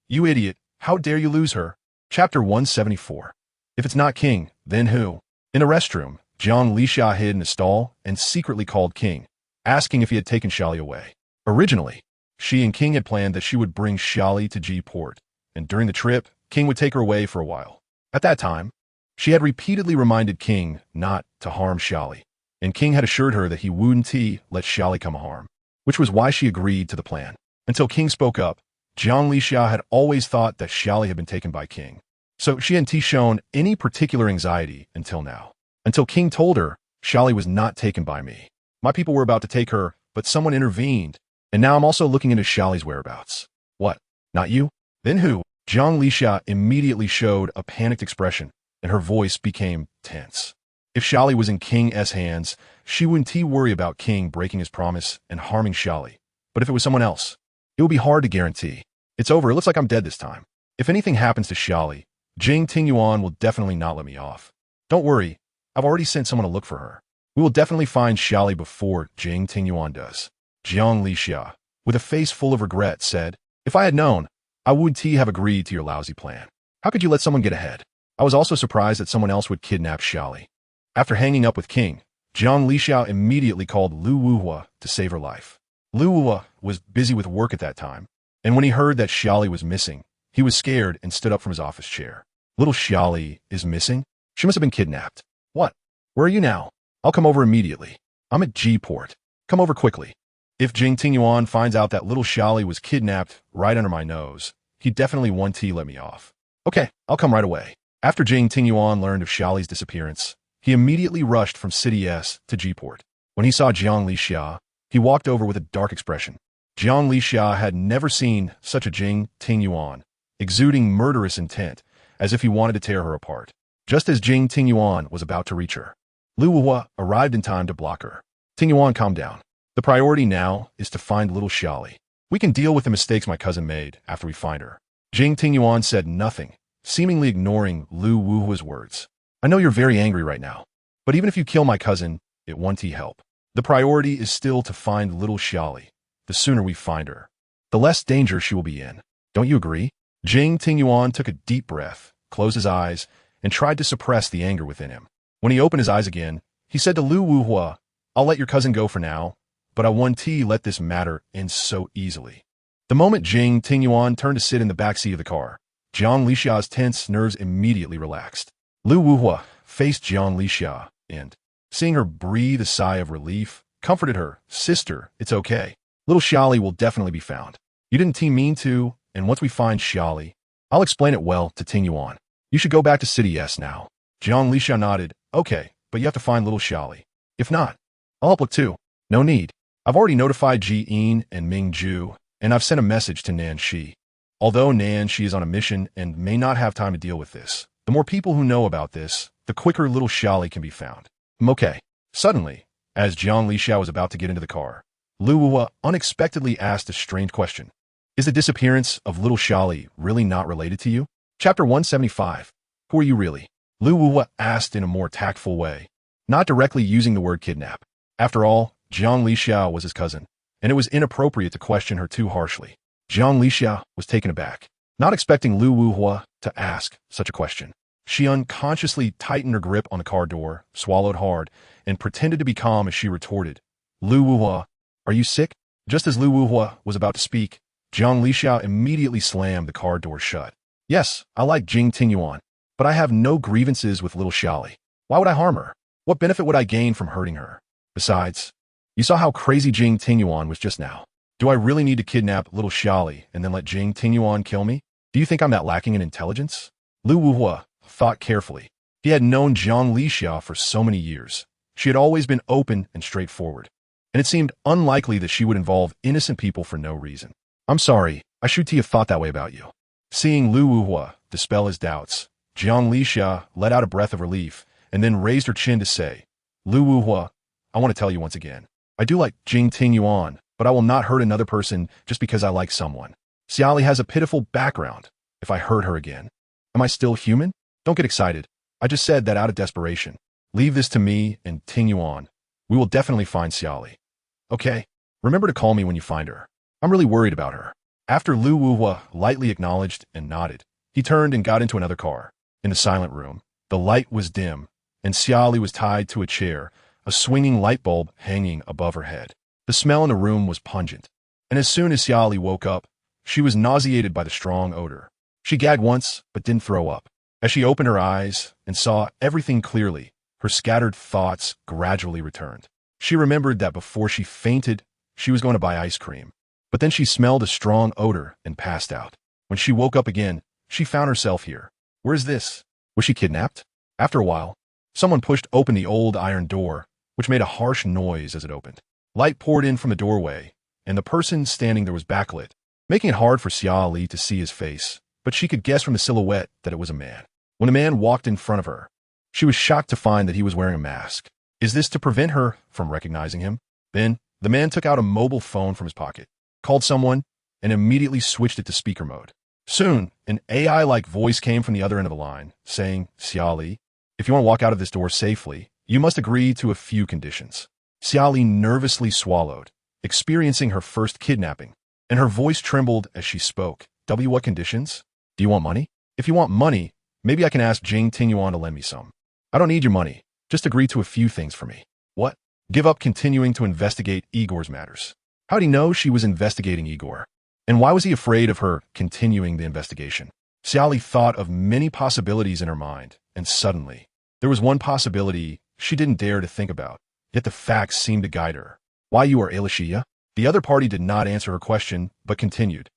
you idiot, how dare you lose her? Chapter 174. If it's not King, then who? In a restroom, Jiang Li hid in a stall and secretly called King, asking if he had taken Xia Li away. Originally, she and King had planned that she would bring Xia Li to G-Port, and during the trip, King would take her away for a while. At that time, she had repeatedly reminded King not to harm Xia Li, and King had assured her that he wouldn't let Xia Li come harm, which was why she agreed to the plan. Until King spoke up, Jiang Li had always thought that Xia Li had been taken by King, so she hadn't shown any particular anxiety until now. Until King told her, Xia Li was not taken by me. My people were about to take her, but someone intervened, and now I'm also looking into Xia Li's whereabouts. What? Not you? Then who? Jiang Li immediately showed a panicked expression, and her voice became tense. If Xia Li was in King's hands, she wouldn't worry about King breaking his promise and harming Xia Li. But if it was someone else, It will be hard to guarantee. It's over. It looks like I'm dead this time. If anything happens to Xia Li, Jing Tingyuan will definitely not let me off. Don't worry. I've already sent someone to look for her. We will definitely find Xia Li before Jing Tingyuan does. Jiang Li Xia, with a face full of regret, said, "If I had known, I would have agreed to your lousy plan. How could you let someone get ahead?" I was also surprised that someone else would kidnap Xia Li. After hanging up with King, Jiang Li Xia immediately called Lu Wuhua to save her life. Lu Wuhua was busy with work at that time, and when he heard that Xia Li was missing, he was scared and stood up from his office chair. Little Xia Li is missing? She must have been kidnapped. What? Where are you now? I'll come over immediately. I'm at G-Port. Come over quickly. If Jing Tingyuan finds out that little Xia Li was kidnapped right under my nose, he definitely won't let me off. Okay, I'll come right away. After Jing Tingyuan learned of Xia Li's disappearance, he immediately rushed from City S to G-Port. When he saw Jiang Li Xia, he walked over with a dark expression. Jiang Li Xia had never seen such a Jing Tingyuan, exuding murderous intent, as if he wanted to tear her apart. Just as Jing Tingyuan was about to reach her, Lu Wuhua arrived in time to block her. Tingyuan, calm down. The priority now is to find little Xia Li. We can deal with the mistakes my cousin made after we find her. Jing Tingyuan said nothing, seemingly ignoring Lu Wuhua's words. I know you're very angry right now, but even if you kill my cousin, it won't help. The priority is still to find little Xia Li. The sooner we find her, the less danger she will be in. Don't you agree? Jing Tingyuan took a deep breath, closed his eyes, and tried to suppress the anger within him. When he opened his eyes again, he said to Lu Wuhua, I'll let your cousin go for now, but I won't let this matter end so easily. The moment Jing Tingyuan turned to sit in the backseat of the car, Jiang Li Xia's tense nerves immediately relaxed. Lu Wuhua faced Jiang Li Xia and, seeing her breathe a sigh of relief, comforted her. Sister, it's okay. Little Xia Li will definitely be found. You didn't mean to, and once we find Xia Li, I'll explain it well to Tingyuan. You should go back to City S now. Jiang Li Xia nodded. Okay, but you have to find little Xia Li. If not, I'll help look too. No need. I've already notified Ji Yin and Ming Ju, and I've sent a message to Nan Shi. Although Nan Shi is on a mission and may not have time to deal with this, the more people who know about this, the quicker little Xia Li can be found. Okay. Suddenly, as Jiang Li Xia was about to get into the car, Lu Wuhua unexpectedly asked a strange question. Is the disappearance of little Xia Li really not related to you? Chapter 175. Who are you really? Lu Wuhua asked in a more tactful way, not directly using the word kidnap. After all, Jiang Li Xia was his cousin, and it was inappropriate to question her too harshly. Jiang Li Xia was taken aback, not expecting Lu Wuhua to ask such a question. She unconsciously tightened her grip on the car door, swallowed hard, and pretended to be calm as she retorted, Lu Wuhua, are you sick? Just as Lu Wuhua was about to speak, Jiang Li Xia immediately slammed the car door shut. Yes, I like Jing Tingyuan, but I have no grievances with little Xia Li. Why would I harm her? What benefit would I gain from hurting her? Besides, you saw how crazy Jing Tingyuan was just now. Do I really need to kidnap little Xia Li and then let Jing Tingyuan kill me? Do you think I'm that lacking in intelligence? Lu Wuhua thought carefully. He had known Jiang Li Xia for so many years. She had always been open and straightforward, and it seemed unlikely that she would involve innocent people for no reason. I'm sorry, I should have thought that way about you. Seeing Lu Wuhua dispel his doubts, Jiang Li Xia let out a breath of relief and then raised her chin to say, Lu Wuhua, I want to tell you once again, I do like Jing Tingyuan, but I will not hurt another person just because I like someone. Xia Li has a pitiful background. If I hurt her again, am I still human? Don't get excited. I just said that out of desperation. Leave this to me and Tingyuan. We will definitely find Xia Li. Okay, remember to call me when you find her. I'm really worried about her. After Lu Wuhua lightly acknowledged and nodded, he turned and got into another car. In the silent room, the light was dim, and Xia Li was tied to a chair, a swinging light bulb hanging above her head. The smell in the room was pungent, and as soon as Xia Li woke up, she was nauseated by the strong odor. She gagged once, but didn't throw up. As she opened her eyes and saw everything clearly, her scattered thoughts gradually returned. She remembered that before she fainted, she was going to buy ice cream. But then she smelled a strong odor and passed out. When she woke up again, she found herself here. Where is this? Was she kidnapped? After a while, someone pushed open the old iron door, which made a harsh noise as it opened. Light poured in from the doorway, and the person standing there was backlit, making it hard for Xia Li to see his face, but she could guess from the silhouette that it was a man. When the man walked in front of her, she was shocked to find that he was wearing a mask. Is this to prevent her from recognizing him? Then, the man took out a mobile phone from his pocket, called someone, and immediately switched it to speaker mode. Soon, an AI-like voice came from the other end of the line, saying, "Xia Li, if you want to walk out of this door safely, you must agree to a few conditions." Xia Li nervously swallowed, experiencing her first kidnapping, and her voice trembled as she spoke. What conditions? Do you want money? If you want money, maybe I can ask Jing Tingyuan to lend me some. I don't need your money. Just agree to a few things for me. What? Give up continuing to investigate Igor's matters. How'd he know she was investigating Igor? And why was he afraid of her continuing the investigation? Xia Li thought of many possibilities in her mind, and suddenly, there was one possibility she didn't dare to think about, yet the facts seemed to guide her. Why you are Xia? The other party did not answer her question, but continued.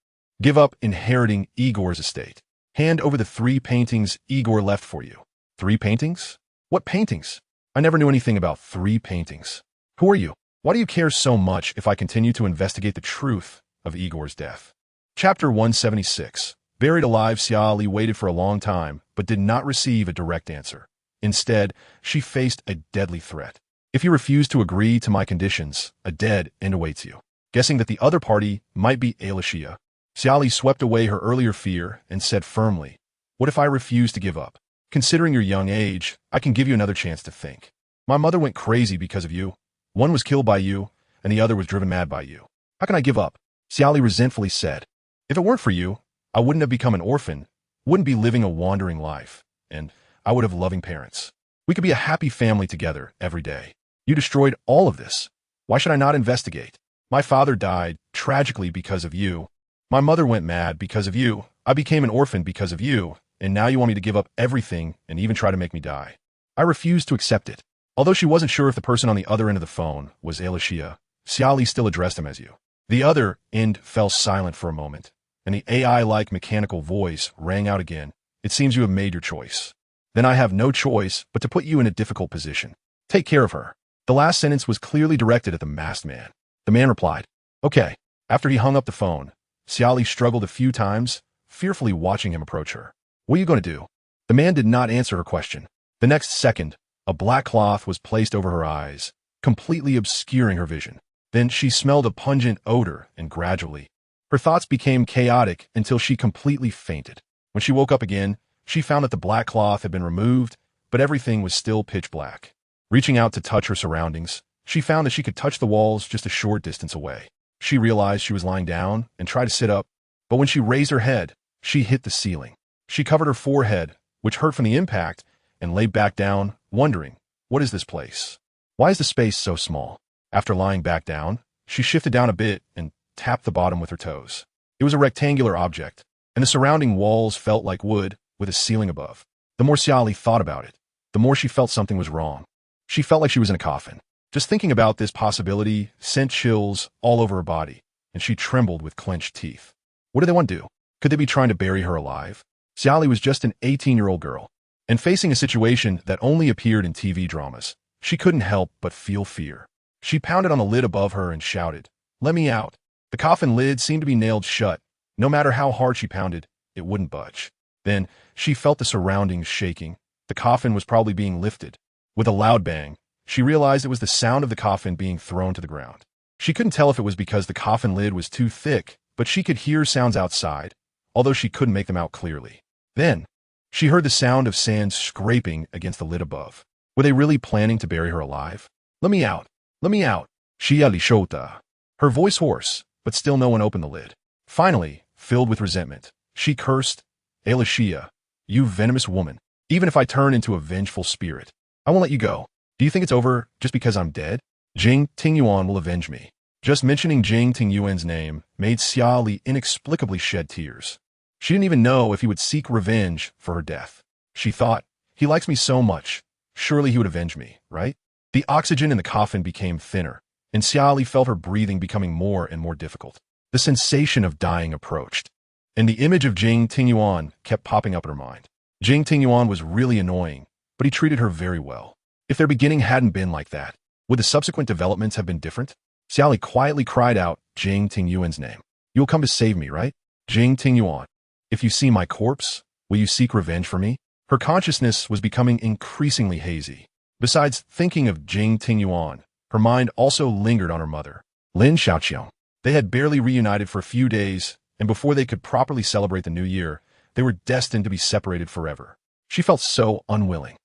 Give up inheriting Igor's estate. Hand over the 3 paintings Igor left for you. 3 paintings? What paintings? I never knew anything about 3 paintings. Who are you? Why do you care so much if I continue to investigate the truth of Igor's death? Chapter 176. Buried alive, Xia Li waited for a long time, but did not receive a direct answer. Instead, she faced a deadly threat. If you refuse to agree to my conditions, a dead end awaits you. Guessing that the other party might be Xia, Xia Li swept away her earlier fear and said firmly, "What if I refuse to give up? Considering your young age, I can give you another chance to think. My mother went crazy because of you. One was killed by you, and the other was driven mad by you. How can I give up?" Xia Li resentfully said, "If it weren't for you, I wouldn't have become an orphan, wouldn't be living a wandering life, and I would have loving parents. We could be a happy family together every day. You destroyed all of this. Why should I not investigate? My father died tragically because of you. My mother went mad because of you. I became an orphan because of you, and now you want me to give up everything and even try to make me die. I refuse to accept it." Although she wasn't sure if the person on the other end of the phone was Xia, Xia Li still addressed him as you. The other end fell silent for a moment, and the AI-like mechanical voice rang out again. "It seems you have made your choice. Then I have no choice but to put you in a difficult position. Take care of her." The last sentence was clearly directed at the masked man. The man replied, "Okay." After he hung up the phone, Xia Li struggled a few times, fearfully watching him approach her. "What are you going to do?" The man did not answer her question. The next second, a black cloth was placed over her eyes, completely obscuring her vision. Then she smelled a pungent odor, and gradually, her thoughts became chaotic until she completely fainted. When she woke up again, she found that the black cloth had been removed, but everything was still pitch black. Reaching out to touch her surroundings, she found that she could touch the walls just a short distance away. She realized she was lying down and tried to sit up, but when she raised her head, she hit the ceiling. She covered her forehead, which hurt from the impact, and lay back down, wondering, what is this place? Why is the space so small? After lying back down, she shifted down a bit and tapped the bottom with her toes. It was a rectangular object, and the surrounding walls felt like wood with a ceiling above. The more Xia Li thought about it, the more she felt something was wrong. She felt like she was in a coffin. Just thinking about this possibility sent chills all over her body, and she trembled with clenched teeth. What did they want to do? Could they be trying to bury her alive? Xia Li was just an 18-year-old girl, and facing a situation that only appeared in TV dramas, she couldn't help but feel fear. She pounded on the lid above her and shouted, "Let me out." The coffin lid seemed to be nailed shut. No matter how hard she pounded, it wouldn't budge. Then, she felt the surroundings shaking. The coffin was probably being lifted. With a loud bang, she realized it was the sound of the coffin being thrown to the ground. She couldn't tell if it was because the coffin lid was too thick, but she could hear sounds outside, although she couldn't make them out clearly. Then, she heard the sound of sand scraping against the lid above. Were they really planning to bury her alive? "Let me out! Let me out!" Xia Li shouted. Her voice hoarse, but still no one opened the lid. Finally, filled with resentment, she cursed, "Xia, you venomous woman. Even if I turn into a vengeful spirit, I won't let you go. Do you think it's over just because I'm dead? Jing Tingyuan will avenge me." Just mentioning Jing Tingyuan's name made Xia Li inexplicably shed tears. She didn't even know if he would seek revenge for her death. She thought, he likes me so much. Surely he would avenge me, right? The oxygen in the coffin became thinner, and Xia Li felt her breathing becoming more and more difficult. The sensation of dying approached, and the image of Jing Tingyuan kept popping up in her mind. Jing Tingyuan was really annoying, but he treated her very well. If their beginning hadn't been like that, would the subsequent developments have been different? Xia Li quietly cried out Jing Tingyuan's name. "You'll come to save me, right? Jing Tingyuan. If you see my corpse, will you seek revenge for me?" Her consciousness was becoming increasingly hazy. Besides thinking of Jing Tingyuan, her mind also lingered on her mother, Lin Xiaoqiang. They had barely reunited for a few days, and before they could properly celebrate the new year, they were destined to be separated forever. She felt so unwilling.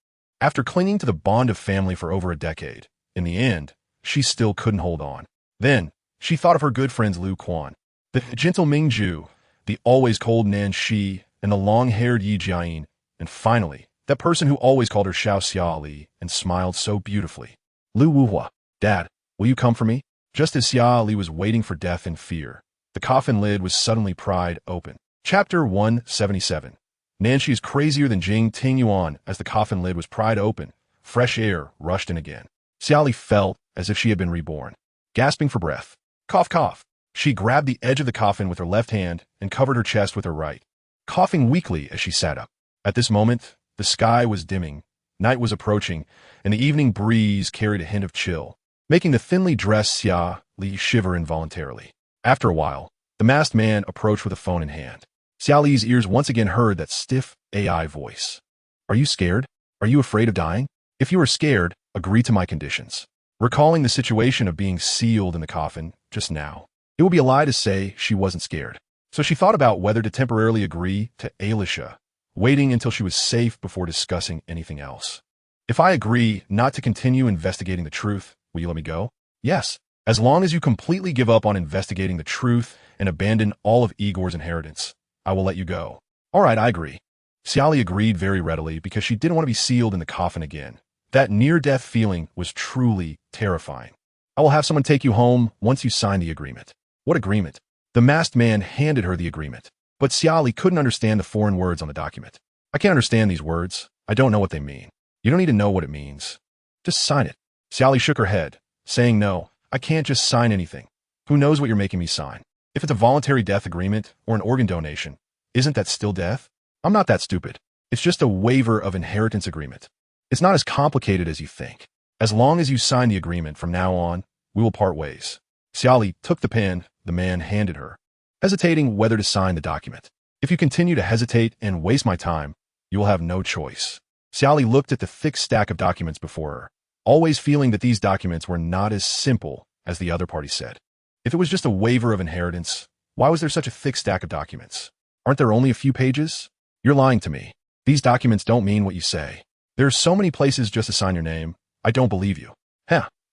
After clinging to the bond of family for over a decade, in the end, she still couldn't hold on. Then, she thought of her good friends Lu Quan, the gentle Mingju, the always cold Nan Shi, and the long-haired Yi Jiayin, and finally, that person who always called her Xia Li and smiled so beautifully. Lu Wuhua, Dad, will you come for me? Just as Xia Li was waiting for death in fear, the coffin lid was suddenly pried open. Chapter 177. Nanshi is crazier than Jing Ting Yuan. As the coffin lid was pried open, fresh air rushed in again. Xia Li felt as if she had been reborn. Gasping for breath. Cough, cough. She grabbed the edge of the coffin with her left hand and covered her chest with her right, coughing weakly as she sat up. At this moment, the sky was dimming, night was approaching, and the evening breeze carried a hint of chill, making the thinly dressed Xia Li shiver involuntarily. After a while, the masked man approached with a phone in hand. Xia Li's ears once again heard that stiff AI voice. Are you scared? Are you afraid of dying? If you are scared, agree to my conditions. Recalling the situation of being sealed in the coffin just now, it would be a lie to say she wasn't scared. So she thought about whether to temporarily agree to Alicia, waiting until she was safe before discussing anything else. If I agree not to continue investigating the truth, will you let me go? Yes, as long as you completely give up on investigating the truth and abandon all of Igor's inheritance, I will let you go. All right, I agree. Xia Li agreed very readily because she didn't want to be sealed in the coffin again. That near-death feeling was truly terrifying. I will have someone take you home once you sign the agreement. What agreement? The masked man handed her the agreement, but Xia Li couldn't understand the foreign words on the document. I can't understand these words. I don't know what they mean. You don't need to know what it means. Just sign it. Xia Li shook her head, saying no, I can't just sign anything. Who knows what you're making me sign? If it's a voluntary death agreement or an organ donation, isn't that still death? I'm not that stupid. It's just a waiver of inheritance agreement. It's not as complicated as you think. As long as you sign the agreement from now on, we will part ways. Xia Li took the pen the man handed her, hesitating whether to sign the document. If you continue to hesitate and waste my time, you will have no choice. Xia Li looked at the thick stack of documents before her, always feeling that these documents were not as simple as the other party said. If it was just a waiver of inheritance, why was there such a thick stack of documents? Aren't there only a few pages? You're lying to me. These documents don't mean what you say. There are so many places just to sign your name. I don't believe you.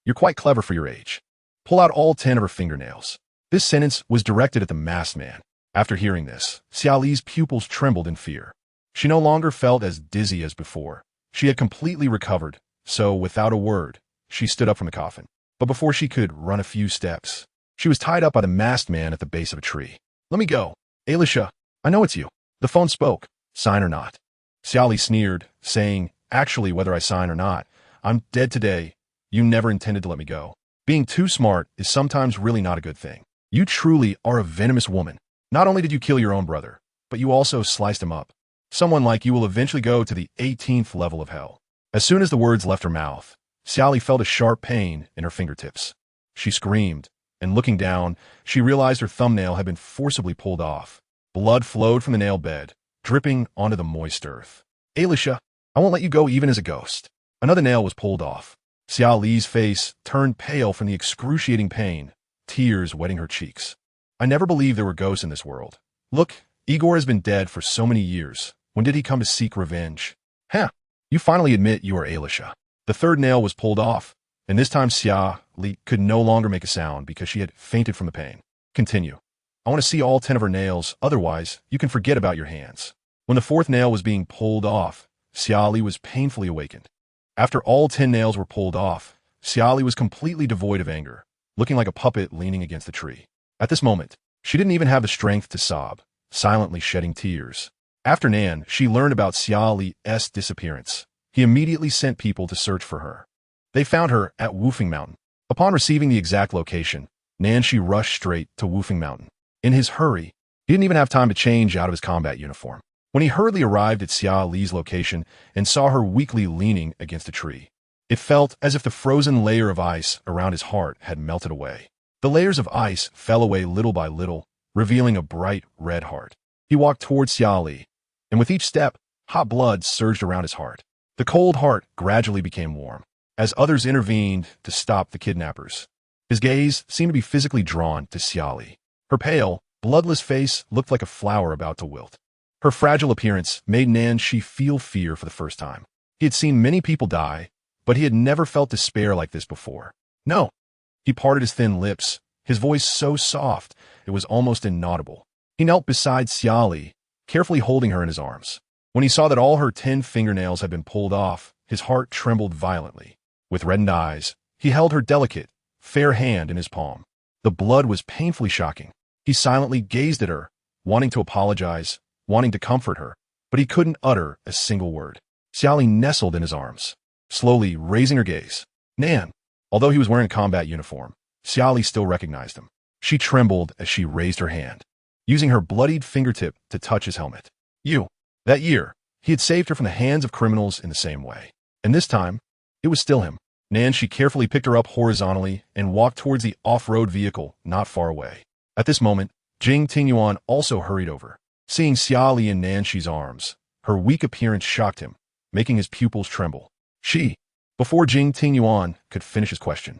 You're quite clever for your age. Pull out all 10 of her fingernails. This sentence was directed at the masked man. After hearing this, Xia Li's pupils trembled in fear. She no longer felt as dizzy as before. She had completely recovered, so without a word, she stood up from the coffin. But before she could run a few steps, she was tied up by the masked man at the base of a tree. Let me go. Alicia, I know it's you. The phone spoke. Sign or not. Xia Li sneered, saying, actually, whether I sign or not, I'm dead today. You never intended to let me go. Being too smart is sometimes really not a good thing. You truly are a venomous woman. Not only did you kill your own brother, but you also sliced him up. Someone like you will eventually go to the 18th level of hell. As soon as the words left her mouth, Xia Li felt a sharp pain in her fingertips. She screamed, and looking down, she realized her thumbnail had been forcibly pulled off. Blood flowed from the nail bed, dripping onto the moist earth. Alicia, I won't let you go even as a ghost. Another nail was pulled off. Xia Li's face turned pale from the excruciating pain, tears wetting her cheeks. I never believed there were ghosts in this world. Look, Igor has been dead for so many years. When did he come to seek revenge? You finally admit you are Alicia. The third nail was pulled off, and this time Xia Li could no longer make a sound because she had fainted from the pain. Continue. I want to see all 10 of her nails, otherwise you can forget about your hands. When the fourth nail was being pulled off, Xia Li was painfully awakened. After all 10 nails were pulled off, Xia Li was completely devoid of anger, looking like a puppet leaning against the tree. At this moment, she didn't even have the strength to sob, silently shedding tears. After Nan, she learned about Xia Li's disappearance. He immediately sent people to search for her. They found her at Woofing Mountain. Upon receiving the exact location, Nanshi rushed straight to Woofing Mountain. In his hurry, he didn't even have time to change out of his combat uniform. When he hurriedly arrived at Xia Li's location and saw her weakly leaning against a tree, it felt as if the frozen layer of ice around his heart had melted away. The layers of ice fell away little by little, revealing a bright red heart. He walked towards Xia Li, and with each step, hot blood surged around his heart. The cold heart gradually became warm, as others intervened to stop the kidnappers. His gaze seemed to be physically drawn to Xia Li. Her pale, bloodless face looked like a flower about to wilt. Her fragile appearance made Nanshi feel fear for the first time. He had seen many people die, but he had never felt despair like this before. No. He parted his thin lips, his voice so soft it was almost inaudible. He knelt beside Xia Li, carefully holding her in his arms. When he saw that all her 10 fingernails had been pulled off, his heart trembled violently. With reddened eyes, he held her delicate, fair hand in his palm. The blood was painfully shocking. He silently gazed at her, wanting to apologize, wanting to comfort her, but he couldn't utter a single word. Xia Li nestled in his arms, slowly raising her gaze. Nan. Although he was wearing a combat uniform, Xia Li still recognized him. She trembled as she raised her hand, using her bloodied fingertip to touch his helmet. That year, he had saved her from the hands of criminals in the same way. And this time, it was still him. Nanshi carefully picked her up horizontally and walked towards the off-road vehicle not far away. At this moment, Jing Tingyuan also hurried over. Seeing Xia Li in Nanshi's arms, her weak appearance shocked him, making his pupils tremble. Before Jing Tingyuan could finish his question,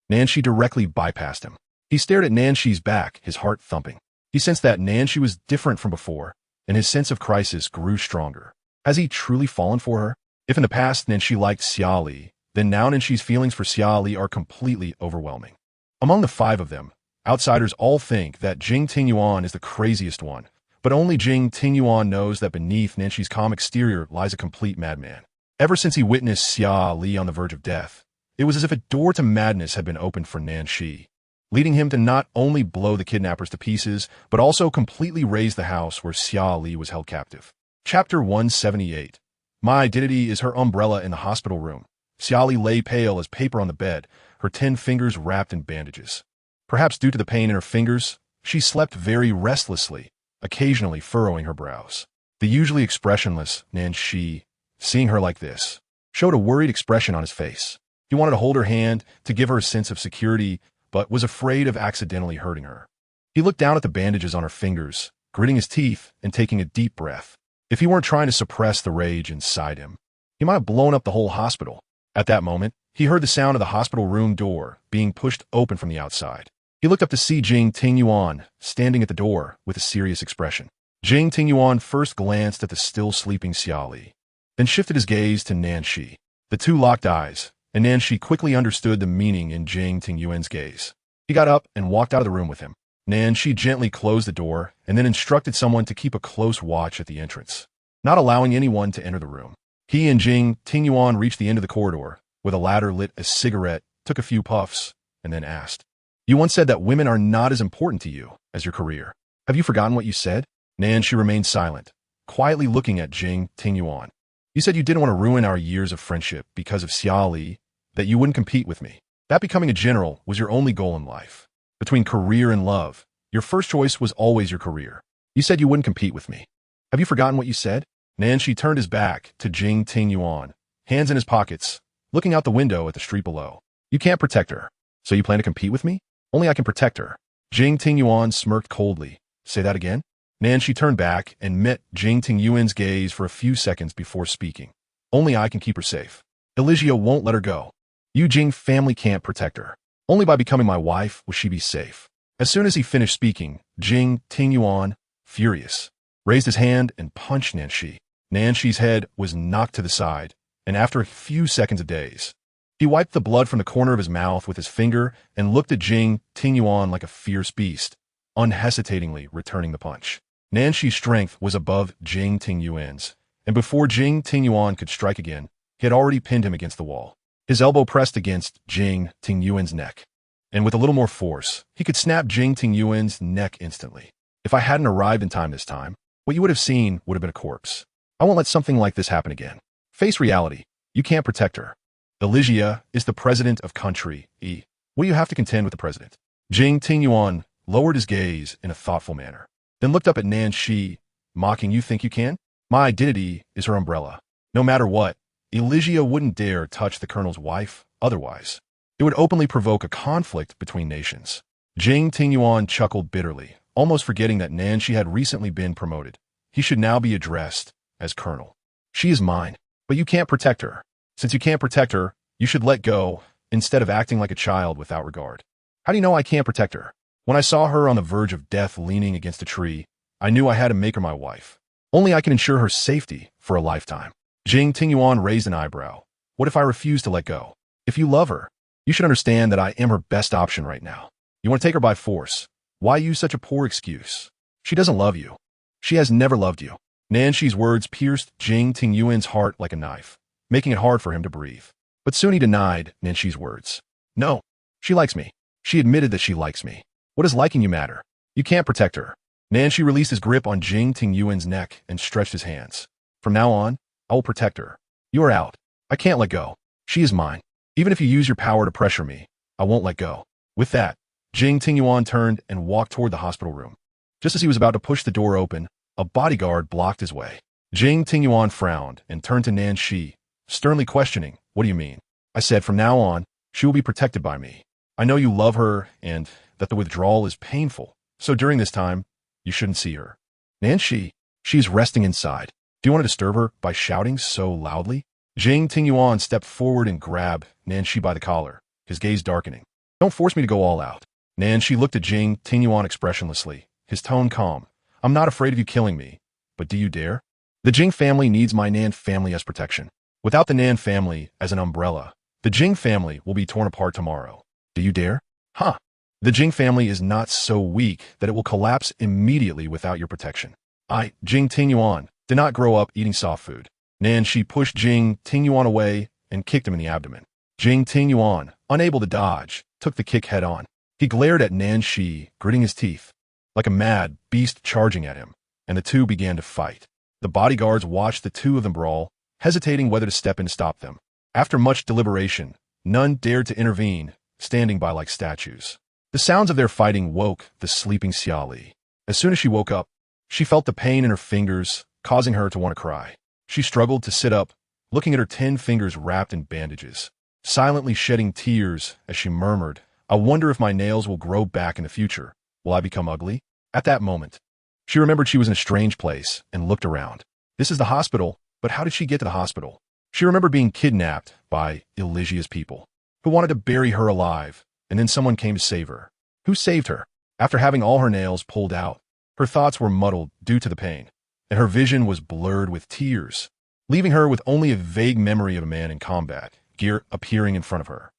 Nanshi directly bypassed him. He stared at Nanshi's back, his heart thumping. He sensed that Nanshi was different from before, and his sense of crisis grew stronger. Has he truly fallen for her? If in the past Nanshi liked Xia Li, then now Nanshi's feelings for Xia Li are completely overwhelming. Among the 5 of them, outsiders all think that Jing Tingyuan is the craziest one, but only Jing Tingyuan knows that beneath Nanshi's calm exterior lies a complete madman. Ever since he witnessed Xia Li on the verge of death, it was as if a door to madness had been opened for Nanshi, leading him to not only blow the kidnappers to pieces, but also completely raze the house where Xia Li was held captive. Chapter 178. My identity is her umbrella in the hospital room. Xia Li lay pale as paper on the bed, her 10 fingers wrapped in bandages. Perhaps due to the pain in her fingers, she slept very restlessly, occasionally furrowing her brows. The usually expressionless Nanshi, seeing her like this, showed a worried expression on his face. He wanted to hold her hand to give her a sense of security, but was afraid of accidentally hurting her. He looked down at the bandages on her fingers, gritting his teeth and taking a deep breath. If he weren't trying to suppress the rage inside him, he might have blown up the whole hospital. At that moment, he heard the sound of the hospital room door being pushed open from the outside. He looked up to see Jing Tingyuan standing at the door with a serious expression. Jing Tingyuan first glanced at the still sleeping Xia Li, then shifted his gaze to Nanshi. The two locked eyes, and Nanshi quickly understood the meaning in Jing Tingyuan's gaze. He got up and walked out of the room with him. Nanshi gently closed the door and then instructed someone to keep a close watch at the entrance, not allowing anyone to enter the room. He and Jing Tingyuan reached the end of the corridor, where the latter lit a cigarette, took a few puffs, and then asked, "You once said that women are not as important to you as your career. Have you forgotten what you said?" Nanshi remained silent, quietly looking at Jing Tingyuan. "You said you didn't want to ruin our years of friendship because of Xia Li, that you wouldn't compete with me. That becoming a general was your only goal in life. Between career and love, your first choice was always your career. You said you wouldn't compete with me. Have you forgotten what you said?" Nanshi turned his back to Jing Tingyuan, hands in his pockets, looking out the window at the street below. "You can't protect her. So you plan to compete with me? Only I can protect her." Jing Tingyuan smirked coldly. "Say that again?" Nanshi turned back and met Jing Tingyuan's gaze for a few seconds before speaking. "Only I can keep her safe. Elijia won't let her go. You Jing family can't protect her. Only by becoming my wife will she be safe." As soon as he finished speaking, Jing Tingyuan, furious, raised his hand and punched Nanshi. Nanshi's head was knocked to the side, and after a few seconds of daze, he wiped the blood from the corner of his mouth with his finger and looked at Jing Tingyuan like a fierce beast, unhesitatingly returning the punch. Nanshi's strength was above Jing Tingyuan's, and before Jing Tingyuan could strike again, he had already pinned him against the wall. His elbow pressed against Jing Tingyuan's neck, and with a little more force, he could snap Jing Tingyuan's neck instantly. If I hadn't arrived in time this time, what you would have seen would have been a corpse. I won't let something like this happen again. Face reality. You can't protect her. Elijia is the president of country E. Will you have to contend with the president? Jing Tingyuan lowered his gaze in a thoughtful manner, then looked up at Nanshi, mocking, "You think you can? My identity is her umbrella. No matter what, Elijia wouldn't dare touch the colonel's wife, otherwise it would openly provoke a conflict between nations." Jing Tingyuan chuckled bitterly, almost forgetting that Nanshi had recently been promoted. He should now be addressed as colonel. "She is mine, but you can't protect her. Since you can't protect her, you should let go, instead of acting like a child without regard. How do you know I can't protect her? When I saw her on the verge of death leaning against a tree, I knew I had to make her my wife. Only I can ensure her safety for a lifetime. Jing Tingyuan raised an eyebrow. What if I refuse to let go? If you love her, you should understand that I am her best option right now. You want to take her by force. Why use such a poor excuse? She doesn't love you. She has never loved you. Nanshi's words pierced Jing Tingyuan's heart like a knife, making it hard for him to breathe. But soon he denied Nanshi's words. No, she likes me. She admitted that she likes me. What does liking you matter? You can't protect her. Nanshi released his grip on Jing Tingyuan's neck and stretched his hands. From now on, I will protect her. You are out. I can't let go. She is mine. Even if you use your power to pressure me, I won't let go. With that, Jing Tingyuan turned and walked toward the hospital room. Just as he was about to push the door open, a bodyguard blocked his way. Jing Tingyuan frowned and turned to Nanshi, sternly questioning, what do you mean? I said, from now on, she will be protected by me. I know you love her and that the withdrawal is painful, so during this time, you shouldn't see her. Nanshi, she is resting inside. Do you want to disturb her by shouting so loudly? Jing Tingyuan stepped forward and grabbed Nanshi by the collar, his gaze darkening. Don't force me to go all out. Nanshi looked at Jing Tingyuan expressionlessly, his tone calm. I'm not afraid of you killing me, but do you dare? The Jing family needs my Nan family as protection. Without the Nan family as an umbrella, the Jing family will be torn apart tomorrow. Do you dare? Huh. The Jing family is not so weak that it will collapse immediately without your protection. I, Jing Tingyuan, did not grow up eating soft food. Nanshi pushed Jing Tingyuan away and kicked him in the abdomen. Jing Tingyuan, unable to dodge, took the kick head on. He glared at Nanshi, gritting his teeth, like a mad beast charging at him, and the two began to fight. The bodyguards watched the two of them brawl, hesitating whether to step in to stop them. After much deliberation, none dared to intervene, standing by like statues. The sounds of their fighting woke the sleeping Xia Li. As soon as she woke up, she felt the pain in her fingers, causing her to want to cry. She struggled to sit up, looking at her 10 fingers wrapped in bandages, silently shedding tears as she murmured, I wonder if my nails will grow back in the future. Will I become ugly? At that moment, she remembered she was in a strange place and looked around. This is the hospital, but how did she get to the hospital? She remembered being kidnapped by Elysia's people, who wanted to bury her alive, and then someone came to save her. Who saved her? After having all her nails pulled out, her thoughts were muddled due to the pain, and her vision was blurred with tears, leaving her with only a vague memory of a man in combat gear appearing in front of her.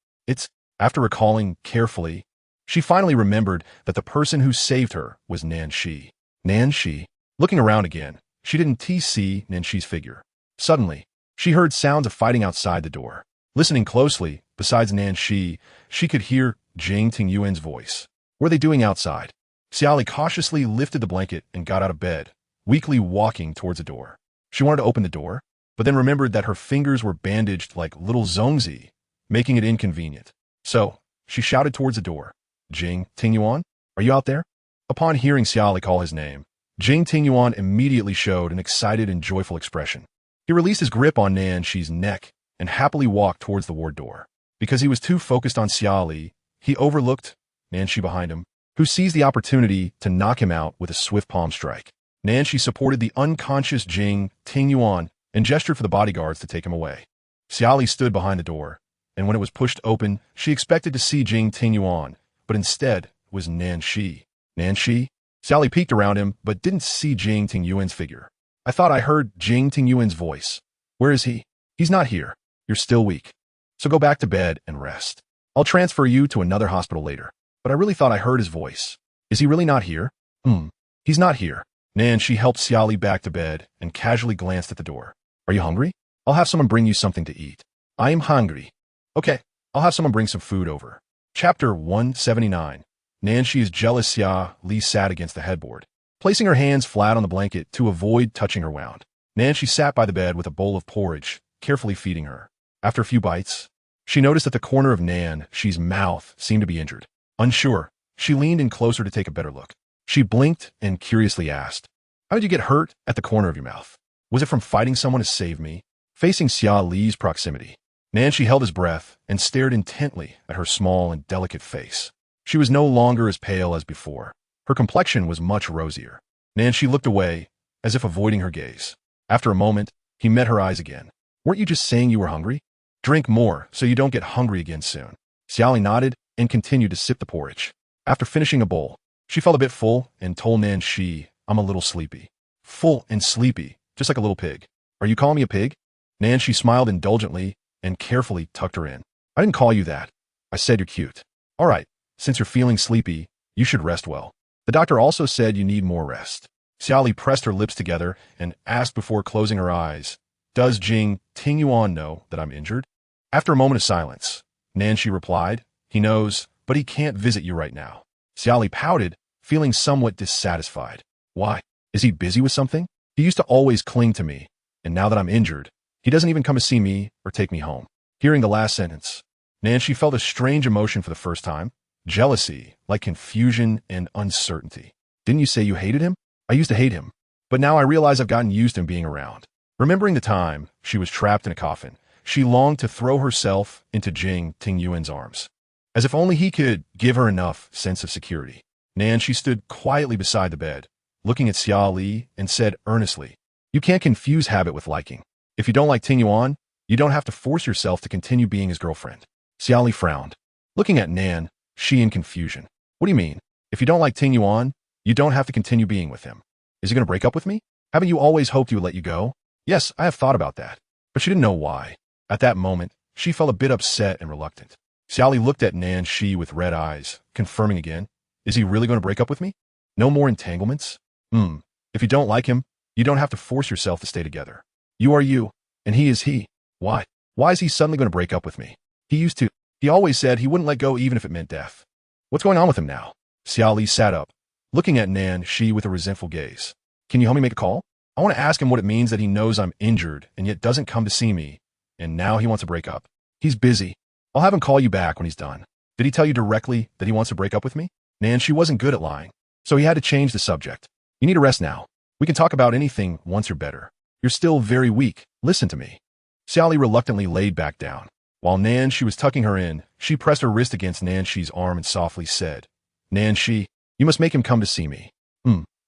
After recalling carefully, she finally remembered that the person who saved her was Nanshi. Nanshi? Looking around again, she didn't see Nanshi's figure. Suddenly, she heard sounds of fighting outside the door. Listening closely, besides Nanshi, she could hear Jing Tingyuan's voice. What are they doing outside? Xia Li cautiously lifted the blanket and got out of bed, weakly walking towards the door. She wanted to open the door, but then remembered that her fingers were bandaged like little zongzi, making it inconvenient. So, she shouted towards the door. Jing Tingyuan, are you out there? Upon hearing Xia Li call his name, Jing Tingyuan immediately showed an excited and joyful expression. He released his grip on Nanshi's neck and happily walked towards the ward door. Because he was too focused on Xia Li, he overlooked Nanshi behind him, who seized the opportunity to knock him out with a swift palm strike. Nanshi supported the unconscious Jing Tingyuan and gestured for the bodyguards to take him away. Xia Li stood behind the door, and when it was pushed open, she expected to see Jing Tingyuan, but instead it was Nanshi. Nanshi? Xia Li peeked around him, but didn't see Jing Tingyuan's figure. I thought I heard Jing Tingyuan's voice. Where is he? He's not here. You're still weak. So go back to bed and rest. I'll transfer you to another hospital later. But I really thought I heard his voice. Is he really not here? He's not here. Nanshi helped Xia Li back to bed and casually glanced at the door. Are you hungry? I'll have someone bring you something to eat. I am hungry. Okay, I'll have someone bring some food over. Chapter 179. Nanshi's jealous Xia Li sat against the headboard, placing her hands flat on the blanket to avoid touching her wound. Nanshi sat by the bed with a bowl of porridge, carefully feeding her. After a few bites, she noticed that the corner of Nanshi's mouth seemed to be injured. Unsure, she leaned in closer to take a better look. She blinked and curiously asked, how did you get hurt at the corner of your mouth? Was it from fighting someone to save me? Facing Xia Li's proximity, Nanshi held his breath and stared intently at her small and delicate face. She was no longer as pale as before. Her complexion was much rosier. Nanshi looked away, as if avoiding her gaze. After a moment, he met her eyes again. Weren't you just saying you were hungry? Drink more so you don't get hungry again soon. Xia Li nodded and continued to sip the porridge. After finishing a bowl, she felt a bit full and told Nan Shi, "I'm a little sleepy." "Full and sleepy, just like a little pig. Are you calling me a pig?" Nan Shi smiled indulgently and carefully tucked her in. "I didn't call you that. I said you're cute." "All right, since you're feeling sleepy, you should rest well. The doctor also said you need more rest." Xia Li pressed her lips together and asked before closing her eyes, "Does Jing Tingyuan know that I'm injured?" After a moment of silence, Nan Shi replied, "He knows, but he can't visit you right now." Xia Li pouted, feeling somewhat dissatisfied. "Why? Is he busy with something? He used to always cling to me, and now that I'm injured, he doesn't even come to see me or take me home." Hearing the last sentence, Nan Shi felt a strange emotion for the first time, jealousy, like confusion and uncertainty. "Didn't you say you hated him?" "I used to hate him, but now I realize I've gotten used to him being around." Remembering the time she was trapped in a coffin, she longed to throw herself into Jing Tingyuan's arms, as if only he could give her enough sense of security. Nan Shi stood quietly beside the bed, looking at Xia Li, and said earnestly, "You can't confuse habit with liking. If you don't like Tingyuan, you don't have to force yourself to continue being his girlfriend." Xia Li frowned, looking at Nan Shi in confusion. "What do you mean? If you don't like Tingyuan, you don't have to continue being with him. Is he going to break up with me? Haven't you always hoped he would let you go?" "Yes, I have thought about that." But she didn't know why. At that moment, she felt a bit upset and reluctant. Xia Li looked at Nan Shi with red eyes, confirming again, "Is he really going to break up with me? No more entanglements? If you don't like him, you don't have to force yourself to stay together. You are you, and he is he. Why? Why is he suddenly going to break up with me? He always said he wouldn't let go even if it meant death. What's going on with him now?" Xia Li sat up, looking at Nan Shi with a resentful gaze. "Can you help me make a call? I want to ask him what it means that he knows I'm injured and yet doesn't come to see me, and now he wants to break up. He's busy. I'll have him call you back when he's done." "Did he tell you directly that he wants to break up with me?" Nan Shi wasn't good at lying, so he had to change the subject. "You need to rest now. We can talk about anything once you're better. You're still very weak. Listen to me." Xia Li reluctantly laid back down. While Nan Shi was tucking her in, she pressed her wrist against Nan Shi's arm and softly said, "Nan Shi, you must make him come to see me."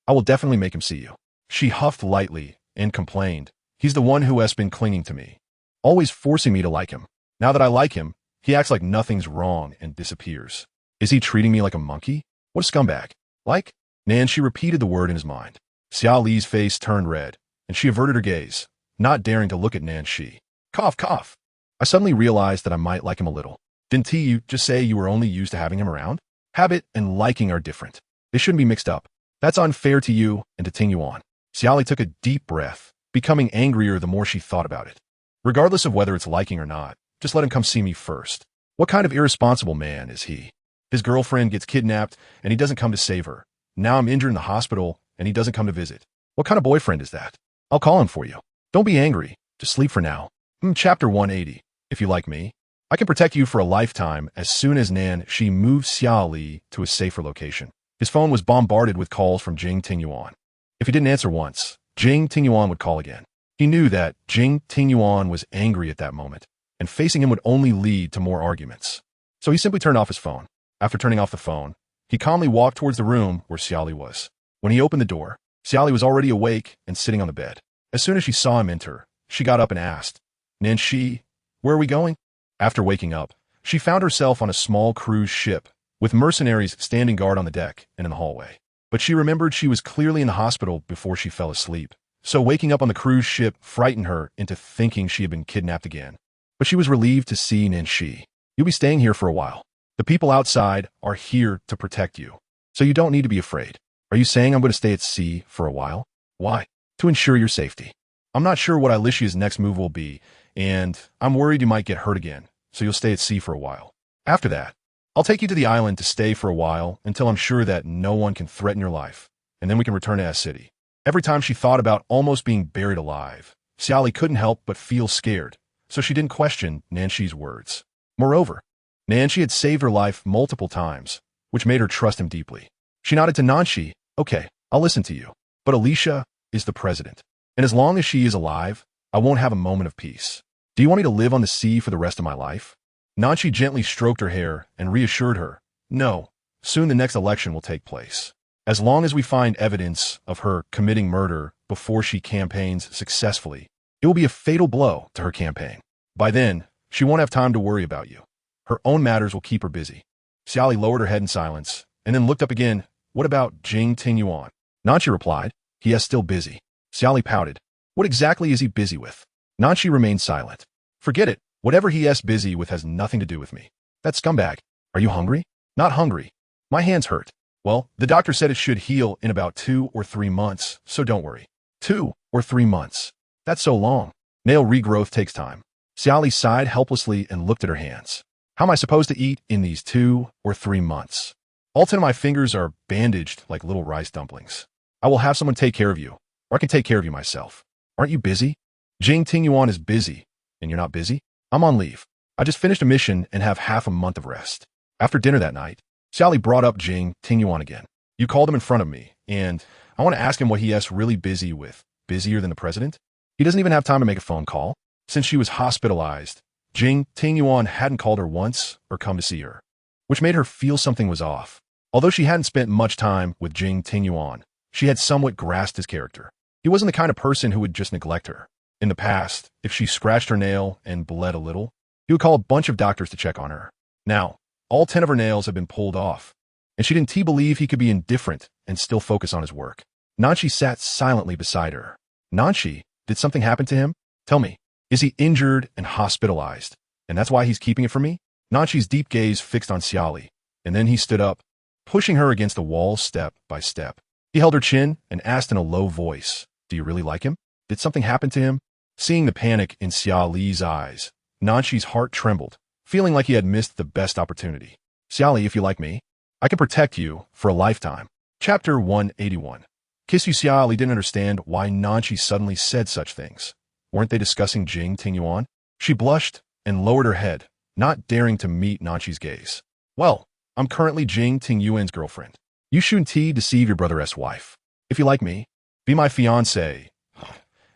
I will definitely make him see you." She huffed lightly and complained, "He's the one who has been clinging to me, always forcing me to like him. Now that I like him, he acts like nothing's wrong and disappears. Is he treating me like a monkey? What a scumbag." "Like?" Nan Shi repeated the word in his mind. Xia Li's face turned red, and she averted her gaze, not daring to look at Nan Shi. "Cough, cough. I suddenly realized that I might like him a little. Didn't you just say you were only used to having him around? Habit and liking are different. They shouldn't be mixed up. That's unfair to you and to Tingyuan." Xia Li took a deep breath, becoming angrier the more she thought about it. "Regardless of whether it's liking or not, just let him come see me first. What kind of irresponsible man is he? His girlfriend gets kidnapped and he doesn't come to save her. Now I'm injured in the hospital and he doesn't come to visit. What kind of boyfriend is that? I'll call him for you. Don't be angry. Just sleep for now." Chapter 180. If you like me, I can protect you for a lifetime. As soon as Nan Shi moved Xia Li to a safer location, his phone was bombarded with calls from Jing Tingyuan. If he didn't answer once, Jing Tingyuan would call again. He knew that Jing Tingyuan was angry at that moment, and facing him would only lead to more arguments. So he simply turned off his phone. After turning off the phone, he calmly walked towards the room where Xia Li was. When he opened the door, Xia Li was already awake and sitting on the bed. As soon as she saw him enter, she got up and asked, "Nan Shi, where are we going?" After waking up, she found herself on a small cruise ship, with mercenaries standing guard on the deck and in the hallway. But she remembered she was clearly in the hospital before she fell asleep, so waking up on the cruise ship frightened her into thinking she had been kidnapped again. But she was relieved to see Nan Shi. "You'll be staying here for a while. The people outside are here to protect you, so you don't need to be afraid." "Are you saying I'm going to stay at sea for a while?" "Why?" "To ensure your safety. I'm not sure what Alicia's next move will be, and I'm worried you might get hurt again, so you'll stay at sea for a while. After that, I'll take you to the island to stay for a while until I'm sure that no one can threaten your life, and then we can return to S City." Every time she thought about almost being buried alive, Xia Li couldn't help but feel scared, so she didn't question Nan Shi's words. Moreover, Nan Shi had saved her life multiple times, which made her trust him deeply. She nodded to Nan Shi, "Okay, I'll listen to you. But Alicia is the president, and as long as she is alive, I won't have a moment of peace. Do you want me to live on the sea for the rest of my life?" Nan Shi gently stroked her hair and reassured her, "No, soon the next election will take place. As long as we find evidence of her committing murder before she campaigns successfully, it will be a fatal blow to her campaign. By then, she won't have time to worry about you. Her own matters will keep her busy." Xia Li lowered her head in silence, and then looked up again. What about Jing Tingyuan? Nanchi replied. He is still busy. Xia Li pouted. What exactly is he busy with? Nanchi remained silent. Forget it. Whatever he is busy with has nothing to do with me. That scumbag. Are you hungry? Not hungry. My hands hurt. Well, the doctor said it should heal in about 2 or 3 months, so don't worry. 2 or 3 months. That's so long. Nail regrowth takes time. Xia Li sighed helplessly and looked at her hands. How am I supposed to eat in these 2 or 3 months? All 10 of my fingers are bandaged like little rice dumplings. I will have someone take care of you, or I can take care of you myself. Aren't you busy? Jing Tingyuan is busy, and you're not busy? I'm on leave. I just finished a mission and have half a month of rest. After dinner that night, Xia Li brought up Jing Tingyuan again. You called him in front of me, and I want to ask him what he is really busy with. Busier than the president? He doesn't even have time to make a phone call. Since she was hospitalized, Jing Tingyuan hadn't called her once or come to see her, which made her feel something was off. Although she hadn't spent much time with Jing Tingyuan, she had somewhat grasped his character. He wasn't the kind of person who would just neglect her. In the past, if she scratched her nail and bled a little, he would call a bunch of doctors to check on her. Now, all 10 of her nails had been pulled off, and she didn't believe he could be indifferent and still focus on his work. Nanchi sat silently beside her. Nanchi, did something happen to him? Tell me, is he injured and hospitalized, and that's why he's keeping it from me? Nanchi's deep gaze fixed on Xia Li, and then he stood up, pushing her against the wall step by step. He held her chin and asked in a low voice, do you really like him? Did something happen to him? Seeing the panic in Xia Li's eyes, Nanchi's heart trembled, feeling like he had missed the best opportunity. Xia Li, if you like me, I can protect you for a lifetime. Chapter 181. Kiss you. Xia Li didn't understand why Nanchi suddenly said such things. Weren't they discussing Jing Tingyuan? She blushed and lowered her head, not daring to meet Nanchi's gaze. Well, I'm currently Jing Tingyuan's girlfriend. You shouldn't deceive your brother's wife. If you like me, be my fiancé.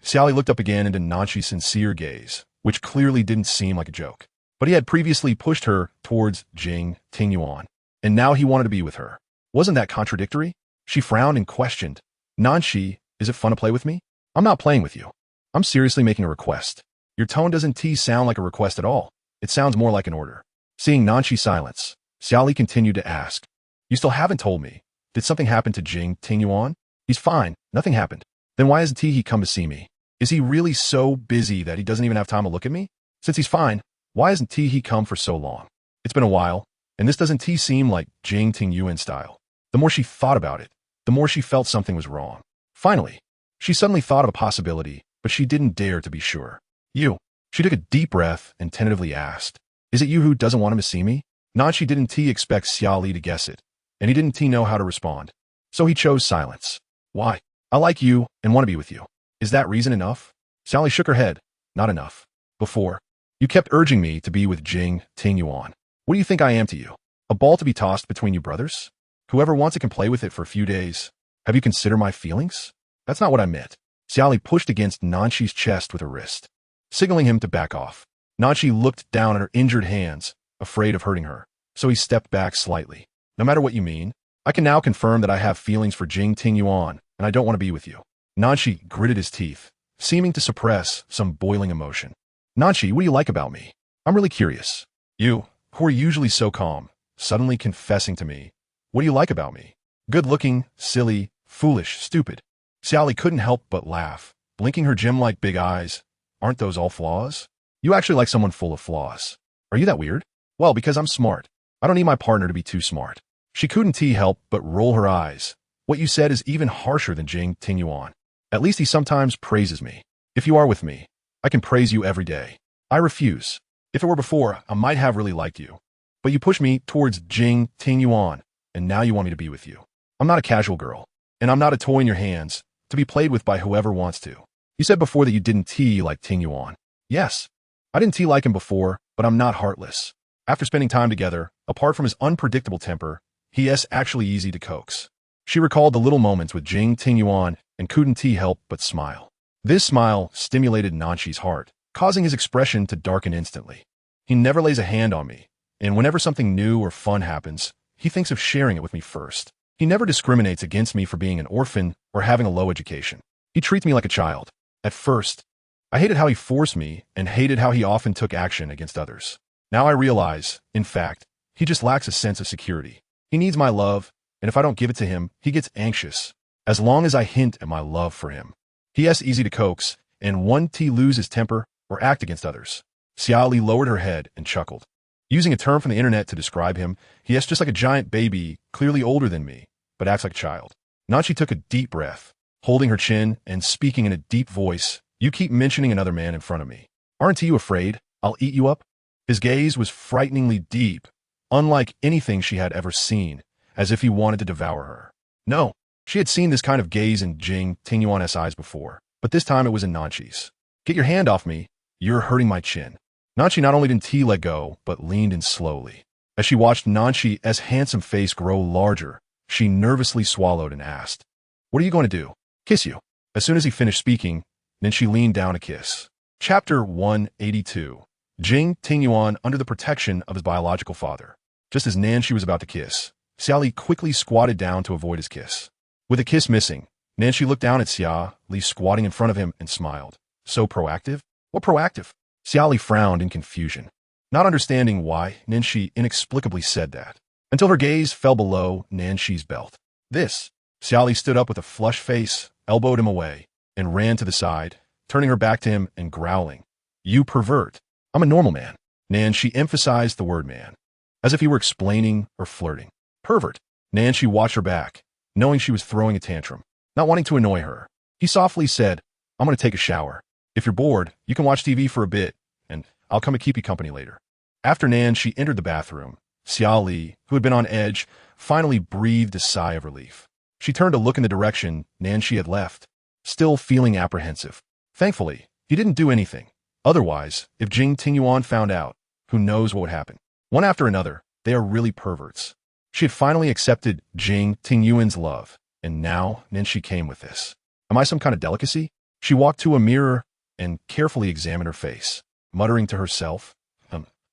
Xia Li looked up again into Nanchi's sincere gaze, which clearly didn't seem like a joke. But he had previously pushed her towards Jing Tingyuan, and now he wanted to be with her. Wasn't that contradictory? She frowned and questioned. Nanchi, is it fun to play with me? I'm not playing with you. I'm seriously making a request. Your tone doesn't sound like a request at all. It sounds more like an order. Seeing Nanchi's silence, Xia Li continued to ask, you still haven't told me. Did something happen to Jing Tingyuan? He's fine. Nothing happened. Then why hasn't he come to see me? Is he really so busy that he doesn't even have time to look at me? Since he's fine, why hasn't he come for so long? It's been a while, and this doesn't seem like Jing Tingyuan style. The more she thought about it, the more she felt something was wrong. Finally, she suddenly thought of a possibility, but she didn't dare to be sure. You. She took a deep breath and tentatively asked, is it you who doesn't want him to see me? Nanchi didn't expect Xia Li to guess it, and he didn't know how to respond. So he chose silence. Why? I like you and want to be with you. Is that reason enough? Xia Li shook her head. Not enough. Before, you kept urging me to be with Jing Tingyuan. What do you think I am to you? A ball to be tossed between you brothers? Whoever wants it can play with it for a few days. Have you considered my feelings? That's not what I meant. Xia Li pushed against Nanchi's chest with her wrist, signaling him to back off. Nanchi looked down at her injured hands, afraid of hurting her, so he stepped back slightly. No matter what you mean, I can now confirm that I have feelings for Jing Tingyuan, and I don't want to be with you. Nanchi gritted his teeth, seeming to suppress some boiling emotion. Nanchi, what do you like about me? I'm really curious. You, who are usually so calm, suddenly confessing to me. What do you like about me? Good-looking, silly, foolish, stupid. Xia Li couldn't help but laugh, blinking her gem-like big eyes. Aren't those all flaws? You actually like someone full of flaws. Are you that weird? Well, because I'm smart. I don't need my partner to be too smart. She couldn't help but roll her eyes. What you said is even harsher than Jing Tingyuan. At least he sometimes praises me. If you are with me, I can praise you every day. I refuse. If it were before, I might have really liked you. But you pushed me towards Jing Tingyuan, and now you want me to be with you. I'm not a casual girl, and I'm not a toy in your hands, to be played with by whoever wants to. You said before that you didn't like Tingyuan. Yes, I didn't like him before, but I'm not heartless. After spending time together, apart from his unpredictable temper, he is actually easy to coax. She recalled the little moments with Jing Tingyuan and couldn't help but smile. This smile stimulated Nanchi's heart, causing his expression to darken instantly. He never lays a hand on me, and whenever something new or fun happens, he thinks of sharing it with me first. He never discriminates against me for being an orphan or having a low education. He treats me like a child. At first, I hated how he forced me and hated how he often took action against others. Now I realize, in fact, He just lacks a sense of security. He needs my love, and if I don't give it to him, he gets anxious. As long as I hint at my love for him. He is easy to coax, and once he lose his temper or act against others. Xia Li lowered her head and chuckled. Using a term from the internet to describe him, he is just like a giant baby, clearly older than me, but acts like a child. Nanchi took a deep breath, holding her chin and speaking in a deep voice. You keep mentioning another man in front of me. Aren't you afraid I'll eat you up? His gaze was frighteningly deep, unlike anything she had ever seen, as if he wanted to devour her. No, she had seen this kind of gaze in Jing Tingyuan's eyes before, but this time it was in Nanchi's. Get your hand off me. You're hurting my chin. Nanchi not only didn't let go, but leaned in slowly. As she watched Nanchi's handsome face grow larger, she nervously swallowed and asked, What are you going to do? Kiss you. As soon as he finished speaking, then she leaned down to kiss. Chapter 182. Jing Tingyuan under the protection of his biological father. Just as Nanchi was about to kiss, Xia Li quickly squatted down to avoid his kiss. With a kiss missing, Nanchi looked down at Xia Li squatting in front of him and smiled. So proactive? What proactive? Xia Li frowned in confusion, not understanding why Nanchi inexplicably said that, until her gaze fell below Nanchi's belt. This. Xia Li stood up with a flushed face, elbowed him away, and ran to the side, turning her back to him and growling. You pervert. I'm a normal man. Nanchi emphasized the word man, as if he were explaining or flirting. Pervert. Nanchi watched her back, knowing she was throwing a tantrum, not wanting to annoy her. He softly said, I'm going to take a shower. If you're bored, you can watch TV for a bit, and I'll come and keep you company later. After Nanchi entered the bathroom, Xia Li, who had been on edge, finally breathed a sigh of relief. She turned to look in the direction Nanchi had left, still feeling apprehensive. Thankfully, he didn't do anything. Otherwise, if Jing Tingyuan found out, who knows what would happen. One after another, they are really perverts. She had finally accepted Jing Tingyuan's love, and now Nanchi came with this. Am I some kind of delicacy? She walked to a mirror and carefully examined her face, muttering to herself,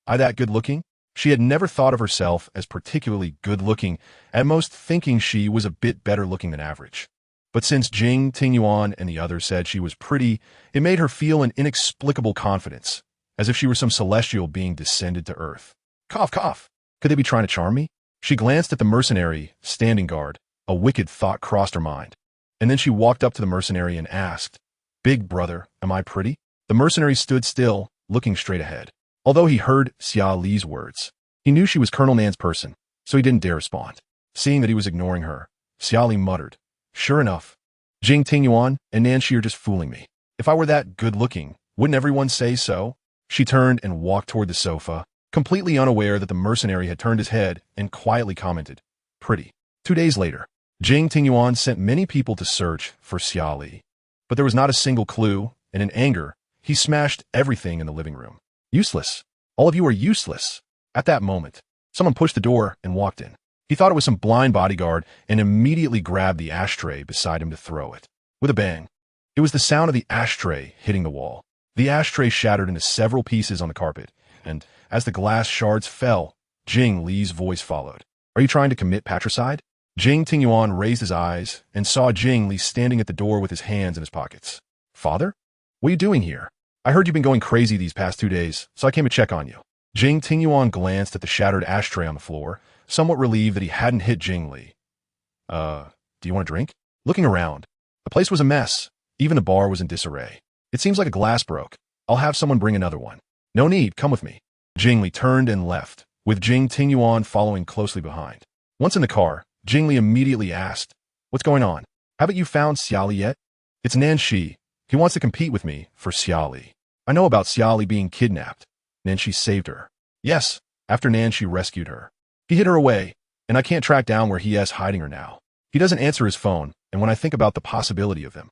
I that good-looking? She had never thought of herself as particularly good-looking, at most thinking she was a bit better-looking than average. But since Jing Tingyuan and the others said she was pretty, it made her feel an inexplicable confidence, as if she were some celestial being descended to earth. Cough, cough. Could they be trying to charm me? She glanced at the mercenary, standing guard. A wicked thought crossed her mind. And then she walked up to the mercenary and asked, Big brother, am I pretty? The mercenary stood still, looking straight ahead. Although he heard Xia Li's words, he knew she was Colonel Nan's person, so he didn't dare respond. Seeing that he was ignoring her, Xia Li muttered, Sure enough, Jing Tingyuan and Nanchi are just fooling me. If I were that good-looking, wouldn't everyone say so? She turned and walked toward the sofa, completely unaware that the mercenary had turned his head and quietly commented, Pretty. 2 days later, Jing Tingyuan sent many people to search for Xia Li. But there was not a single clue, and in anger, he smashed everything in the living room. Useless. All of you are useless. At that moment, someone pushed the door and walked in. He thought it was some blind bodyguard and immediately grabbed the ashtray beside him to throw it. With a bang, it was the sound of the ashtray hitting the wall. The ashtray shattered into several pieces on the carpet, and as the glass shards fell, Jing Li's voice followed. Are you trying to commit patricide? Jing Tingyuan raised his eyes and saw Jing Li standing at the door with his hands in his pockets. Father? What are you doing here? I heard you've been going crazy these past 2 days, so I came to check on you. Jing Tingyuan glanced at the shattered ashtray on the floor, somewhat relieved that he hadn't hit Jing Li. Do you want a drink? Looking around, the place was a mess. Even the bar was in disarray. It seems like a glass broke. I'll have someone bring another one. No need, come with me. Jing Li turned and left, with Jing Tingyuan following closely behind. Once in the car, Jing Li immediately asked, What's going on? Haven't you found Xia Li yet? It's Nanchi. He wants to compete with me for Xia Li. I know about Xia Li being kidnapped. Nanchi saved her. Yes, after Nanchi rescued her. He hid her away, and I can't track down where he is hiding her now. He doesn't answer his phone, and when I think about the possibility of him.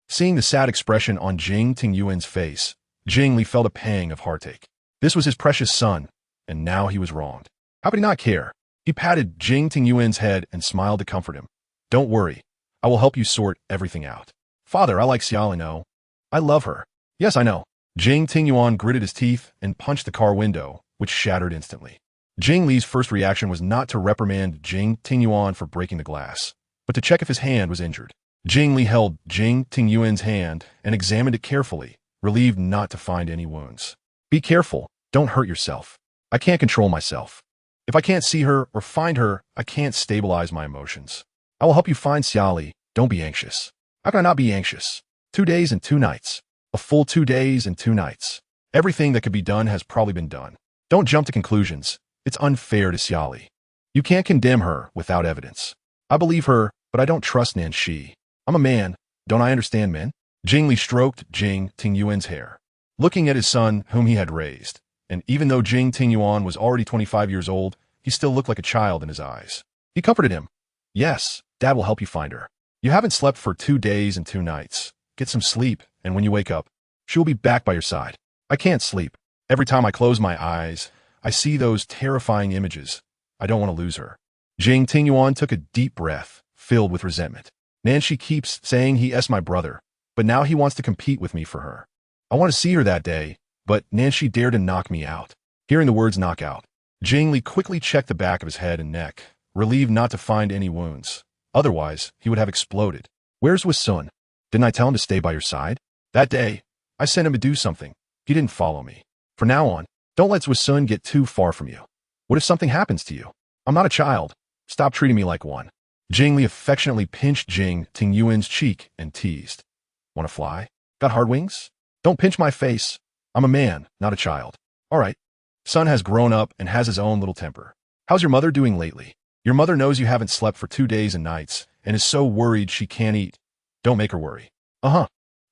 Seeing the sad expression on Jing Tingyuan's face, Jing Li felt a pang of heartache. This was his precious son, and now he was wronged. How could he not care? He patted Jing Tingyuan's head and smiled to comfort him. Don't worry, I will help you sort everything out. Father, I like Xia Li, no. I love her. Yes, I know. Jing Tingyuan gritted his teeth and punched the car window, which shattered instantly. Jing Li's first reaction was not to reprimand Jing Tingyuan for breaking the glass, but to check if his hand was injured. Jing Li held Jing Tingyuan's hand and examined it carefully, relieved not to find any wounds. Be careful, don't hurt yourself. I can't control myself. If I can't see her or find her, I can't stabilize my emotions. I will help you find Xia Li. Don't be anxious. How can I not be anxious? 2 days and 2 nights. A full 2 days and 2 nights. Everything that could be done has probably been done. Don't jump to conclusions. It's unfair to Xia Li. You can't condemn her without evidence. I believe her, but I don't trust Nanxi. I'm a man. Don't I understand men? Jing Li stroked Jing Tingyuan's hair, looking at his son whom he had raised. And even though Jing Tingyuan was already 25 years old, he still looked like a child in his eyes. He comforted him. Yes, Dad will help you find her. You haven't slept for 2 days and 2 nights. Get some sleep, and when you wake up, she will be back by your side. I can't sleep. Every time I close my eyes, I see those terrifying images. I don't want to lose her. Jing Tingyuan took a deep breath, filled with resentment. Nanxi keeps saying he is my brother, but now he wants to compete with me for her. I want to see her that day, but Nanxi dared to knock me out. Hearing the words knock out, Jing Li quickly checked the back of his head and neck, relieved not to find any wounds. Otherwise, he would have exploded. Where's Wasun? Didn't I tell him to stay by your side? That day, I sent him to do something. He didn't follow me. From now on, don't let Wasun get too far from you. What if something happens to you? I'm not a child. Stop treating me like one. Jing Li affectionately pinched Jing Tingyuan's cheek and teased. Want to fly? Got hard wings? Don't pinch my face. I'm a man, not a child. All right. Son has grown up and has his own little temper. How's your mother doing lately? Your mother knows you haven't slept for 2 days and nights and is so worried she can't eat. Don't make her worry. Uh-huh.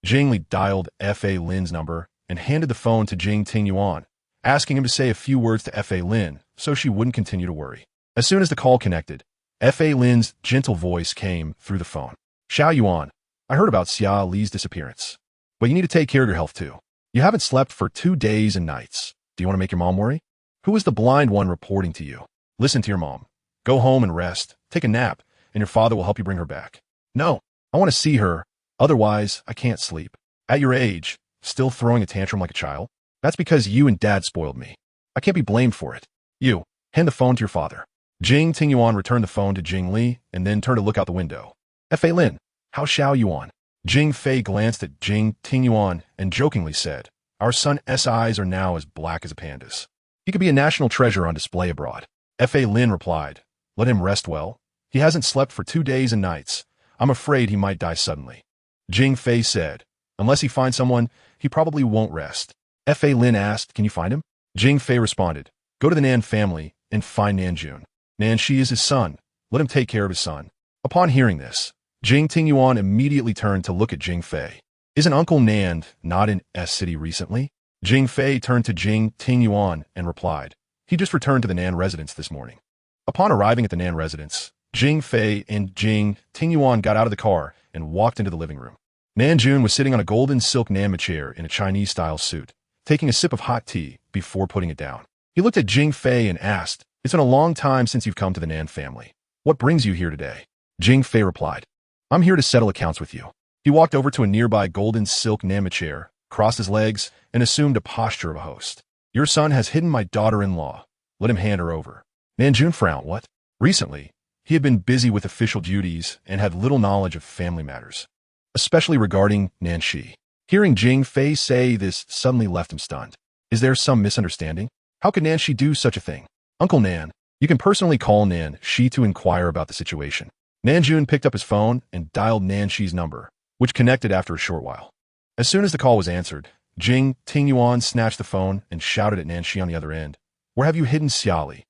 Jing Li dialed F.A. Lin's number and handed the phone to Jing Tingyuan, asking him to say a few words to F.A. Lin so she wouldn't continue to worry. As soon as the call connected, F.A. Lin's gentle voice came through the phone. Xiao Yuan, I heard about Xia Li's disappearance. But you need to take care of your health too. You haven't slept for 2 days and nights. Do you want to make your mom worry? Who is the blind one reporting to you? Listen to your mom. Go home and rest, take a nap, and your father will help you bring her back. No, I want to see her. Otherwise, I can't sleep. At your age, still throwing a tantrum like a child? That's because you and Dad spoiled me. I can't be blamed for it. You, hand the phone to your father. Jing Tingyuan returned the phone to Jing Li and then turned to look out the window. F.A. Lin, how's Xiao Yuan? Jing Fei glanced at Jing Tingyuan and jokingly said, Our son's eyes are now as black as a panda's. He could be a national treasure on display abroad. F.A. Lin replied, Let him rest well. He hasn't slept for 2 days and nights. I'm afraid he might die suddenly. Jing Fei said, Unless he finds someone, he probably won't rest. F.A. Lin asked, Can you find him? Jing Fei responded, Go to the Nan family and find Nanjun. Nanxi is his son. Let him take care of his son. Upon hearing this, Jing Tingyuan immediately turned to look at Jing Fei. Isn't Uncle Nan not in S-City recently? Jing Fei turned to Jing Tingyuan and replied, He just returned to the Nan residence this morning. Upon arriving at the Nan residence, Jing Fei and Jing Tingyuan got out of the car and walked into the living room. Nanjun was sitting on a golden silk Nanma chair in a Chinese-style suit, taking a sip of hot tea before putting it down. He looked at Jing Fei and asked, It's been a long time since you've come to the Nan family. What brings you here today? Jing Fei replied, I'm here to settle accounts with you. He walked over to a nearby golden silk Nanma chair, crossed his legs, and assumed a posture of a host. Your son has hidden my daughter-in-law. Let him hand her over. Nanjun frowned. What? Recently, he had been busy with official duties and had little knowledge of family matters, especially regarding Nanxi. Hearing Jing Fei say this suddenly left him stunned. Is there some misunderstanding? How could Nanxi do such a thing? Uncle Nan, you can personally call Nanxi to inquire about the situation. Nanjun picked up his phone and dialed Nanxi's number, which connected after a short while. As soon as the call was answered, Jing Tingyuan snatched the phone and shouted at Nanxi on the other end, Where have you hidden Xia Li?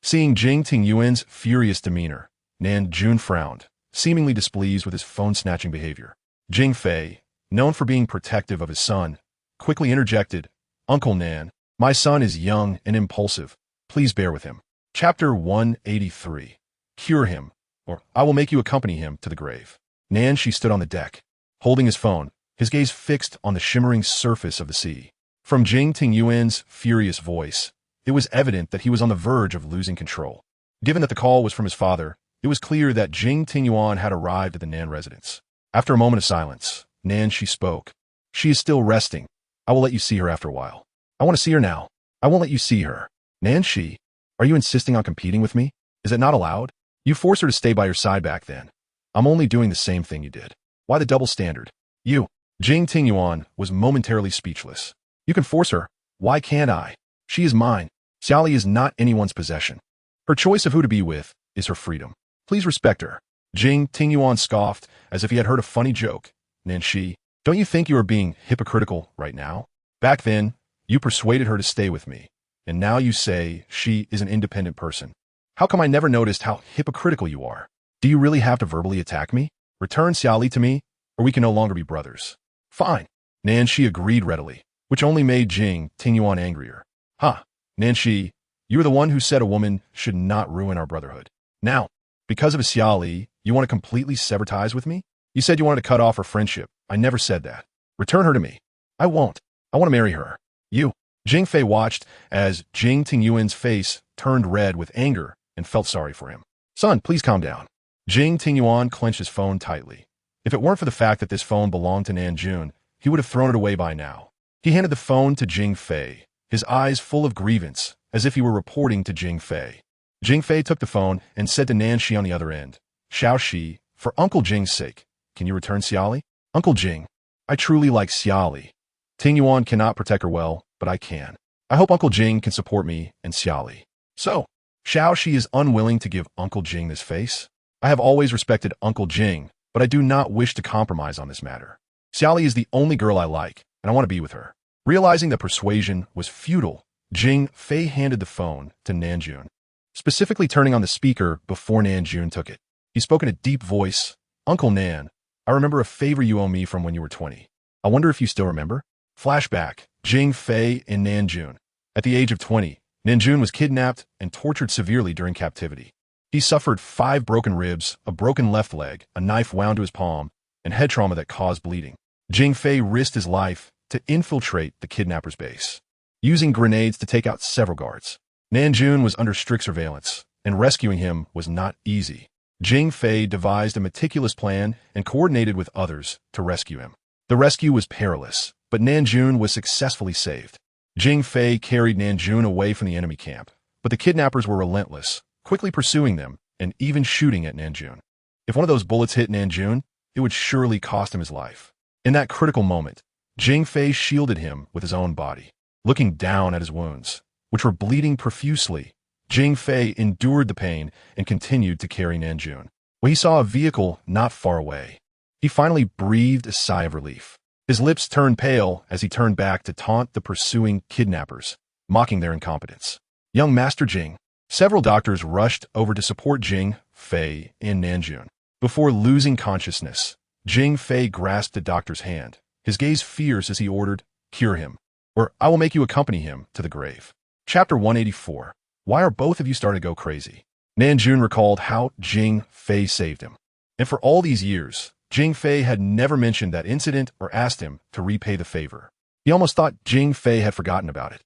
Seeing Jing Tingyuan's furious demeanor, Nanjun frowned, seemingly displeased with his phone-snatching behavior. Jing Fei, known for being protective of his son, quickly interjected, Uncle Nan, my son is young and impulsive. Please bear with him. Chapter 183. Cure him, or I will make you accompany him to the grave. Nanxi stood on the deck, holding his phone, his gaze fixed on the shimmering surface of the sea. From Jing Tingyuan's furious voice, it was evident that he was on the verge of losing control. Given that the call was from his father, it was clear that Jing Tingyuan had arrived at the Nan residence. After a moment of silence, Nanxi spoke. She is still resting. I will let you see her after a while. I want to see her now. I won't let you see her. Nanxi, are you insisting on competing with me? Is it not allowed? You forced her to stay by your side back then. I'm only doing the same thing you did. Why the double standard? You. Jing Tingyuan was momentarily speechless. You can force her. Why can't I? She is mine. Xia Li is not anyone's possession. Her choice of who to be with is her freedom. Please respect her. Jing Tingyuan scoffed as if he had heard a funny joke. Nanshi, don't you think you are being hypocritical right now? Back then, you persuaded her to stay with me, and now you say she is an independent person. How come I never noticed how hypocritical you are? Do you really have to verbally attack me? Return Xia Li to me, or we can no longer be brothers. Fine. Nanshi agreed readily, which only made Jing Tingyuan angrier. Ha! Nanshi, you are the one who said a woman should not ruin our brotherhood. Now, because of a Xia Li, you want to completely sever ties with me? You said you wanted to cut off our friendship. I never said that. Return her to me. I won't. I want to marry her. You. Jing Fei watched as Jing Tingyuan's face turned red with anger and felt sorry for him. Son, please calm down. Jing Tingyuan clenched his phone tightly. If it weren't for the fact that this phone belonged to Nanjun, he would have thrown it away by now. He handed the phone to Jing Fei, his eyes full of grievance, as if he were reporting to Jing Fei. Jing Fei took the phone and said to Nanshi on the other end, Xiao Shi, for Uncle Jing's sake, can you return Xia Li? Uncle Jing, I truly like Xia Li. Tingyuan cannot protect her well, but I can. I hope Uncle Jing can support me and Xia Li. So, Xiao Shi is unwilling to give Uncle Jing this face? I have always respected Uncle Jing, but I do not wish to compromise on this matter. Xia Li is the only girl I like, and I want to be with her. Realizing that persuasion was futile, Jing Fei handed the phone to Nanjun, specifically turning on the speaker before Nanjun took it. He spoke in a deep voice, Uncle Nan, I remember a favor you owe me from when you were 20. I wonder if you still remember? Flashback, Jing Fei and Nanjun. At the age of 20, Nanjun was kidnapped and tortured severely during captivity. He suffered 5 broken ribs, a broken left leg, a knife wound to his palm, and head trauma that caused bleeding. Jing Fei risked his life to infiltrate the kidnapper's base, using grenades to take out several guards. Nanjun was under strict surveillance, and rescuing him was not easy. Jing Fei devised a meticulous plan and coordinated with others to rescue him. The rescue was perilous, but Nanjun was successfully saved. Jing Fei carried Nanjun away from the enemy camp, but the kidnappers were relentless, quickly pursuing them and even shooting at Nanjun. If one of those bullets hit Nanjun, it would surely cost him his life. In that critical moment, Jing Fei shielded him with his own body. Looking down at his wounds, which were bleeding profusely, Jing Fei endured the pain and continued to carry Nanjun. When he saw a vehicle not far away, he finally breathed a sigh of relief. His lips turned pale as he turned back to taunt the pursuing kidnappers, mocking their incompetence. Young Master Jing. Several doctors rushed over to support Jing Fei in Nanjun. Before losing consciousness, Jing Fei grasped the doctor's hand, his gaze fierce as he ordered, cure him, or I will make you accompany him to the grave. Chapter 184. Why are both of you starting to go crazy? Nanjun recalled how Jing Fei saved him. And for all these years, Jing Fei had never mentioned that incident or asked him to repay the favor. He almost thought Jing Fei had forgotten about it.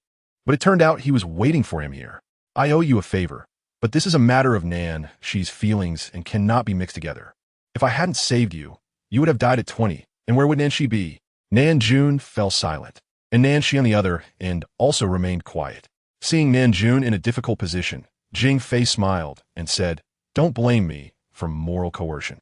But it turned out he was waiting for him here. I owe you a favor, but this is a matter of Nan, she's feelings, and cannot be mixed together. If I hadn't saved you, you would have died at 20, and where would Nanshi be? Nanjun fell silent, and Nanshi on the other end also remained quiet. Seeing Nanjun in a difficult position, Jing Fei smiled and said, Don't blame me for moral coercion.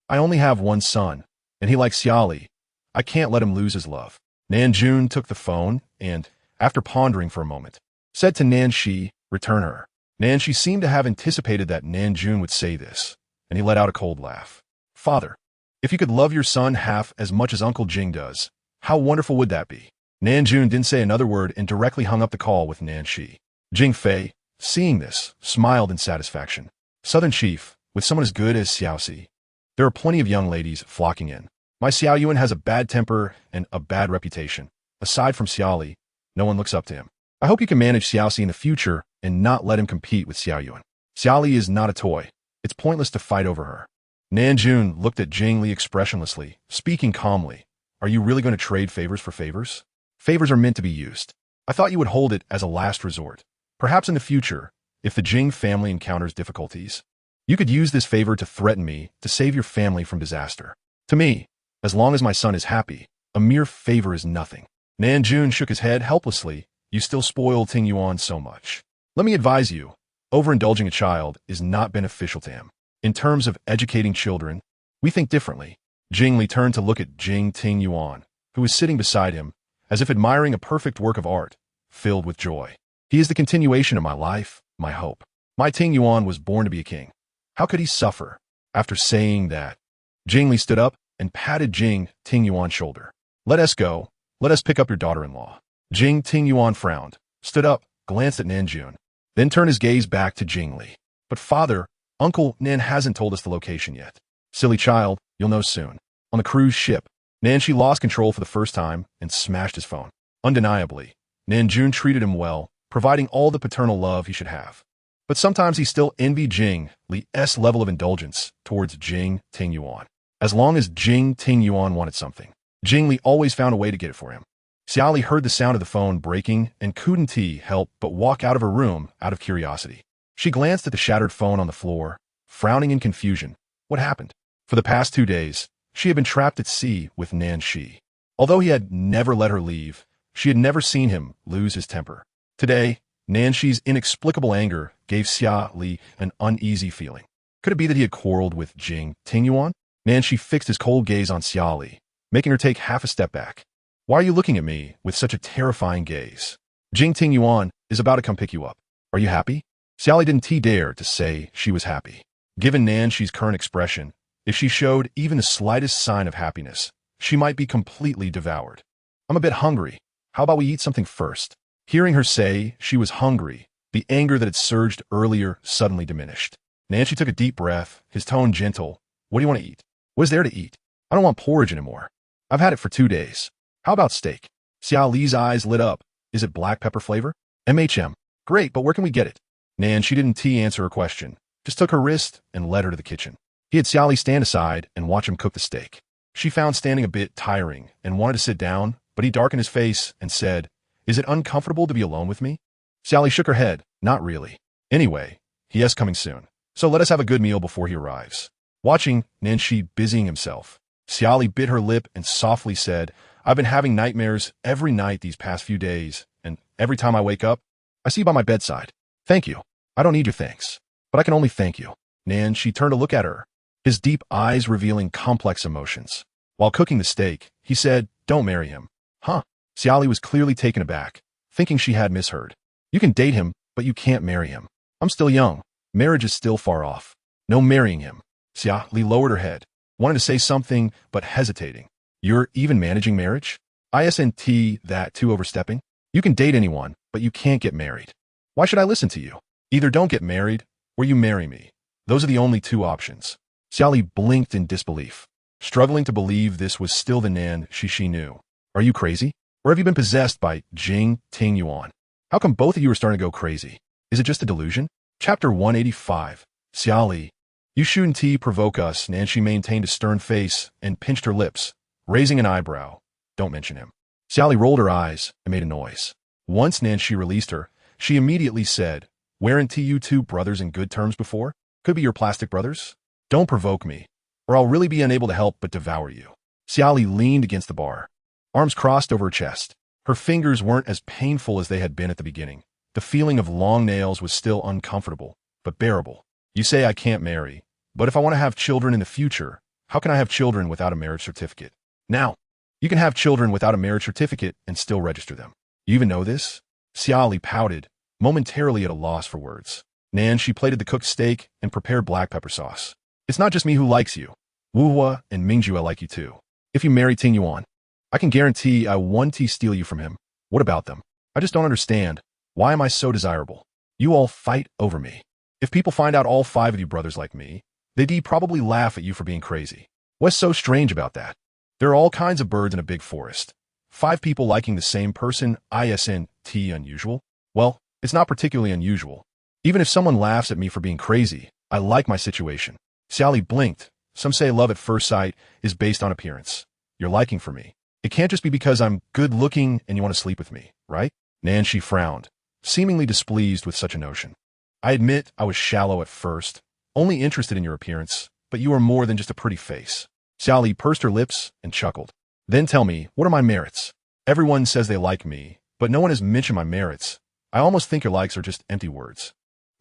I only have one son, and he likes Xia Li. I can't let him lose his love. Nanjun took the phone and, after pondering for a moment, said to Nanshi, Return her. Nanshi seemed to have anticipated that Nanjun would say this, and he let out a cold laugh. Father, if you could love your son half as much as Uncle Jing does, how wonderful would that be? Nanjun didn't say another word and directly hung up the call with Nanshi. Jing Fei, seeing this, smiled in satisfaction. Southern Chief, with someone as good as Xiao Si, there are plenty of young ladies flocking in. My Xiao Yuan has a bad temper and a bad reputation. Aside from Xia Li, no one looks up to him. I hope you can manage Xiao Si in the future and not let him compete with Xiao Yuan. Xia Li is not a toy. It's pointless to fight over her. Nanjun looked at Jing Li expressionlessly, speaking calmly. Are you really going to trade favors for favors? Favors are meant to be used. I thought you would hold it as a last resort. Perhaps in the future, if the Jing family encounters difficulties, you could use this favor to threaten me to save your family from disaster. To me, as long as my son is happy, a mere favor is nothing. Nanjun shook his head helplessly. You still spoil Tingyuan so much. Let me advise you, overindulging a child is not beneficial to him. In terms of educating children, we think differently. Jing Li turned to look at Jing Tingyuan, who was sitting beside him, as if admiring a perfect work of art, filled with joy. He is the continuation of my life, my hope. My Ting Yuan was born to be a king. How could he suffer? After saying that, Jing Li stood up and patted Jing Ting Yuan's shoulder. Let us go. Let us pick up your daughter-in-law. Jing Ting Yuan frowned, stood up, glanced at Nanjun, then turned his gaze back to Jing Li. But father, Uncle Nan hasn't told us the location yet. Silly child, you'll know soon. On the cruise ship, Nanshi lost control for the first time and smashed his phone. Undeniably, Nanjun treated him well, providing all the paternal love he should have. But sometimes he still envied Jing Li's level of indulgence towards Jing Ting Yuan. As long as Jing Ting Yuan wanted something, Jing Li always found a way to get it for him. Xia Li heard the sound of the phone breaking and couldn't help but walk out of her room out of curiosity. She glanced at the shattered phone on the floor, frowning in confusion. What happened? For the past 2 days, she had been trapped at sea with Nanshi. Although he had never let her leave, she had never seen him lose his temper. Today, Nanshi's inexplicable anger gave Xia Li an uneasy feeling. Could it be that he had quarreled with Jing Ting Yuan? Nanshi fixed his cold gaze on Xia Li, making her take half a step back. Why are you looking at me with such a terrifying gaze? Jing Ting Yuan is about to come pick you up. Are you happy? Xia Li didn't dare to say she was happy. Given Nanshi's current expression, if she showed even the slightest sign of happiness, she might be completely devoured. I'm a bit hungry. How about we eat something first? Hearing her say she was hungry, the anger that had surged earlier suddenly diminished. Nanshi took a deep breath, his tone gentle. What do you want to eat? What is there to eat? I don't want porridge anymore. I've had it for 2 days. How about steak? Xia Li's eyes lit up. Is it black pepper flavor? MHM. Great, but where can we get it? She didn't answer her question, just took her wrist and led her to the kitchen. He had Xia Li stand aside and watch him cook the steak. She found standing a bit tiring and wanted to sit down, but he darkened his face and said, Is it uncomfortable to be alone with me? Xia Li shook her head. Not really. Anyway, he is coming soon, so let us have a good meal before he arrives. Watching Nanshi busying himself, Xia Li bit her lip and softly said, I've been having nightmares every night these past few days, and every time I wake up, I see you by my bedside. Thank you. I don't need your thanks, but I can only thank you. Nanshi turned to look at her, his deep eyes revealing complex emotions. While cooking the steak, he said, Don't marry him. Huh? Xia Li was clearly taken aback, thinking she had misheard. You can date him, but you can't marry him. I'm still young. Marriage is still far off. No marrying him. Xia Li lowered her head, wanted to say something, but hesitating. You're even managing marriage? Isn't that too overstepping? You can date anyone, but you can't get married. Why should I listen to you? Either don't get married, or you marry me. Those are the only 2 options. Xia Li blinked in disbelief, struggling to believe this was still the Nan she knew. Are you crazy? Or have you been possessed by Jing Ting Yuan? How come both of you are starting to go crazy? Is it just a delusion? Chapter 185. Xia Li. You shouldn't provoke us. Nanshi maintained a stern face and pinched her lips, raising an eyebrow. Don't mention him. Xia Li rolled her eyes and made a noise. Once Nanshi released her, she immediately said, Weren't you 2 brothers in good terms before? Could be your plastic brothers? Don't provoke me, or I'll really be unable to help but devour you. Xia Li leaned against the bar, arms crossed over her chest. Her fingers weren't as painful as they had been at the beginning. The feeling of long nails was still uncomfortable, but bearable. You say I can't marry, but if I want to have children in the future, how can I have children without a marriage certificate? Now, you can have children without a marriage certificate and still register them. You even know this? Xia Li pouted, momentarily at a loss for words. She plated the cooked steak and prepared black pepper sauce. It's not just me who likes you. Wu Hua and Mingjue like you too. If you marry Ting Yuan, I can guarantee I won't steal you from him. What about them? I just don't understand. Why am I so desirable? You all fight over me. If people find out all 5 of you brothers like me, they'd probably laugh at you for being crazy. What's so strange about that? There are all kinds of birds in a big forest. 5 people liking the same person isn't unusual? Well, it's not particularly unusual. Even if someone laughs at me for being crazy, I like my situation. Xia Li blinked. Some say love at first sight is based on appearance. Your liking for me. It can't just be because I'm good looking and you want to sleep with me, right? Nanshi frowned, seemingly displeased with such a notion. I admit I was shallow at first, only interested in your appearance, but you are more than just a pretty face. Xia Li pursed her lips and chuckled. Then tell me, what are my merits? Everyone says they like me, but no one has mentioned my merits. I almost think your likes are just empty words.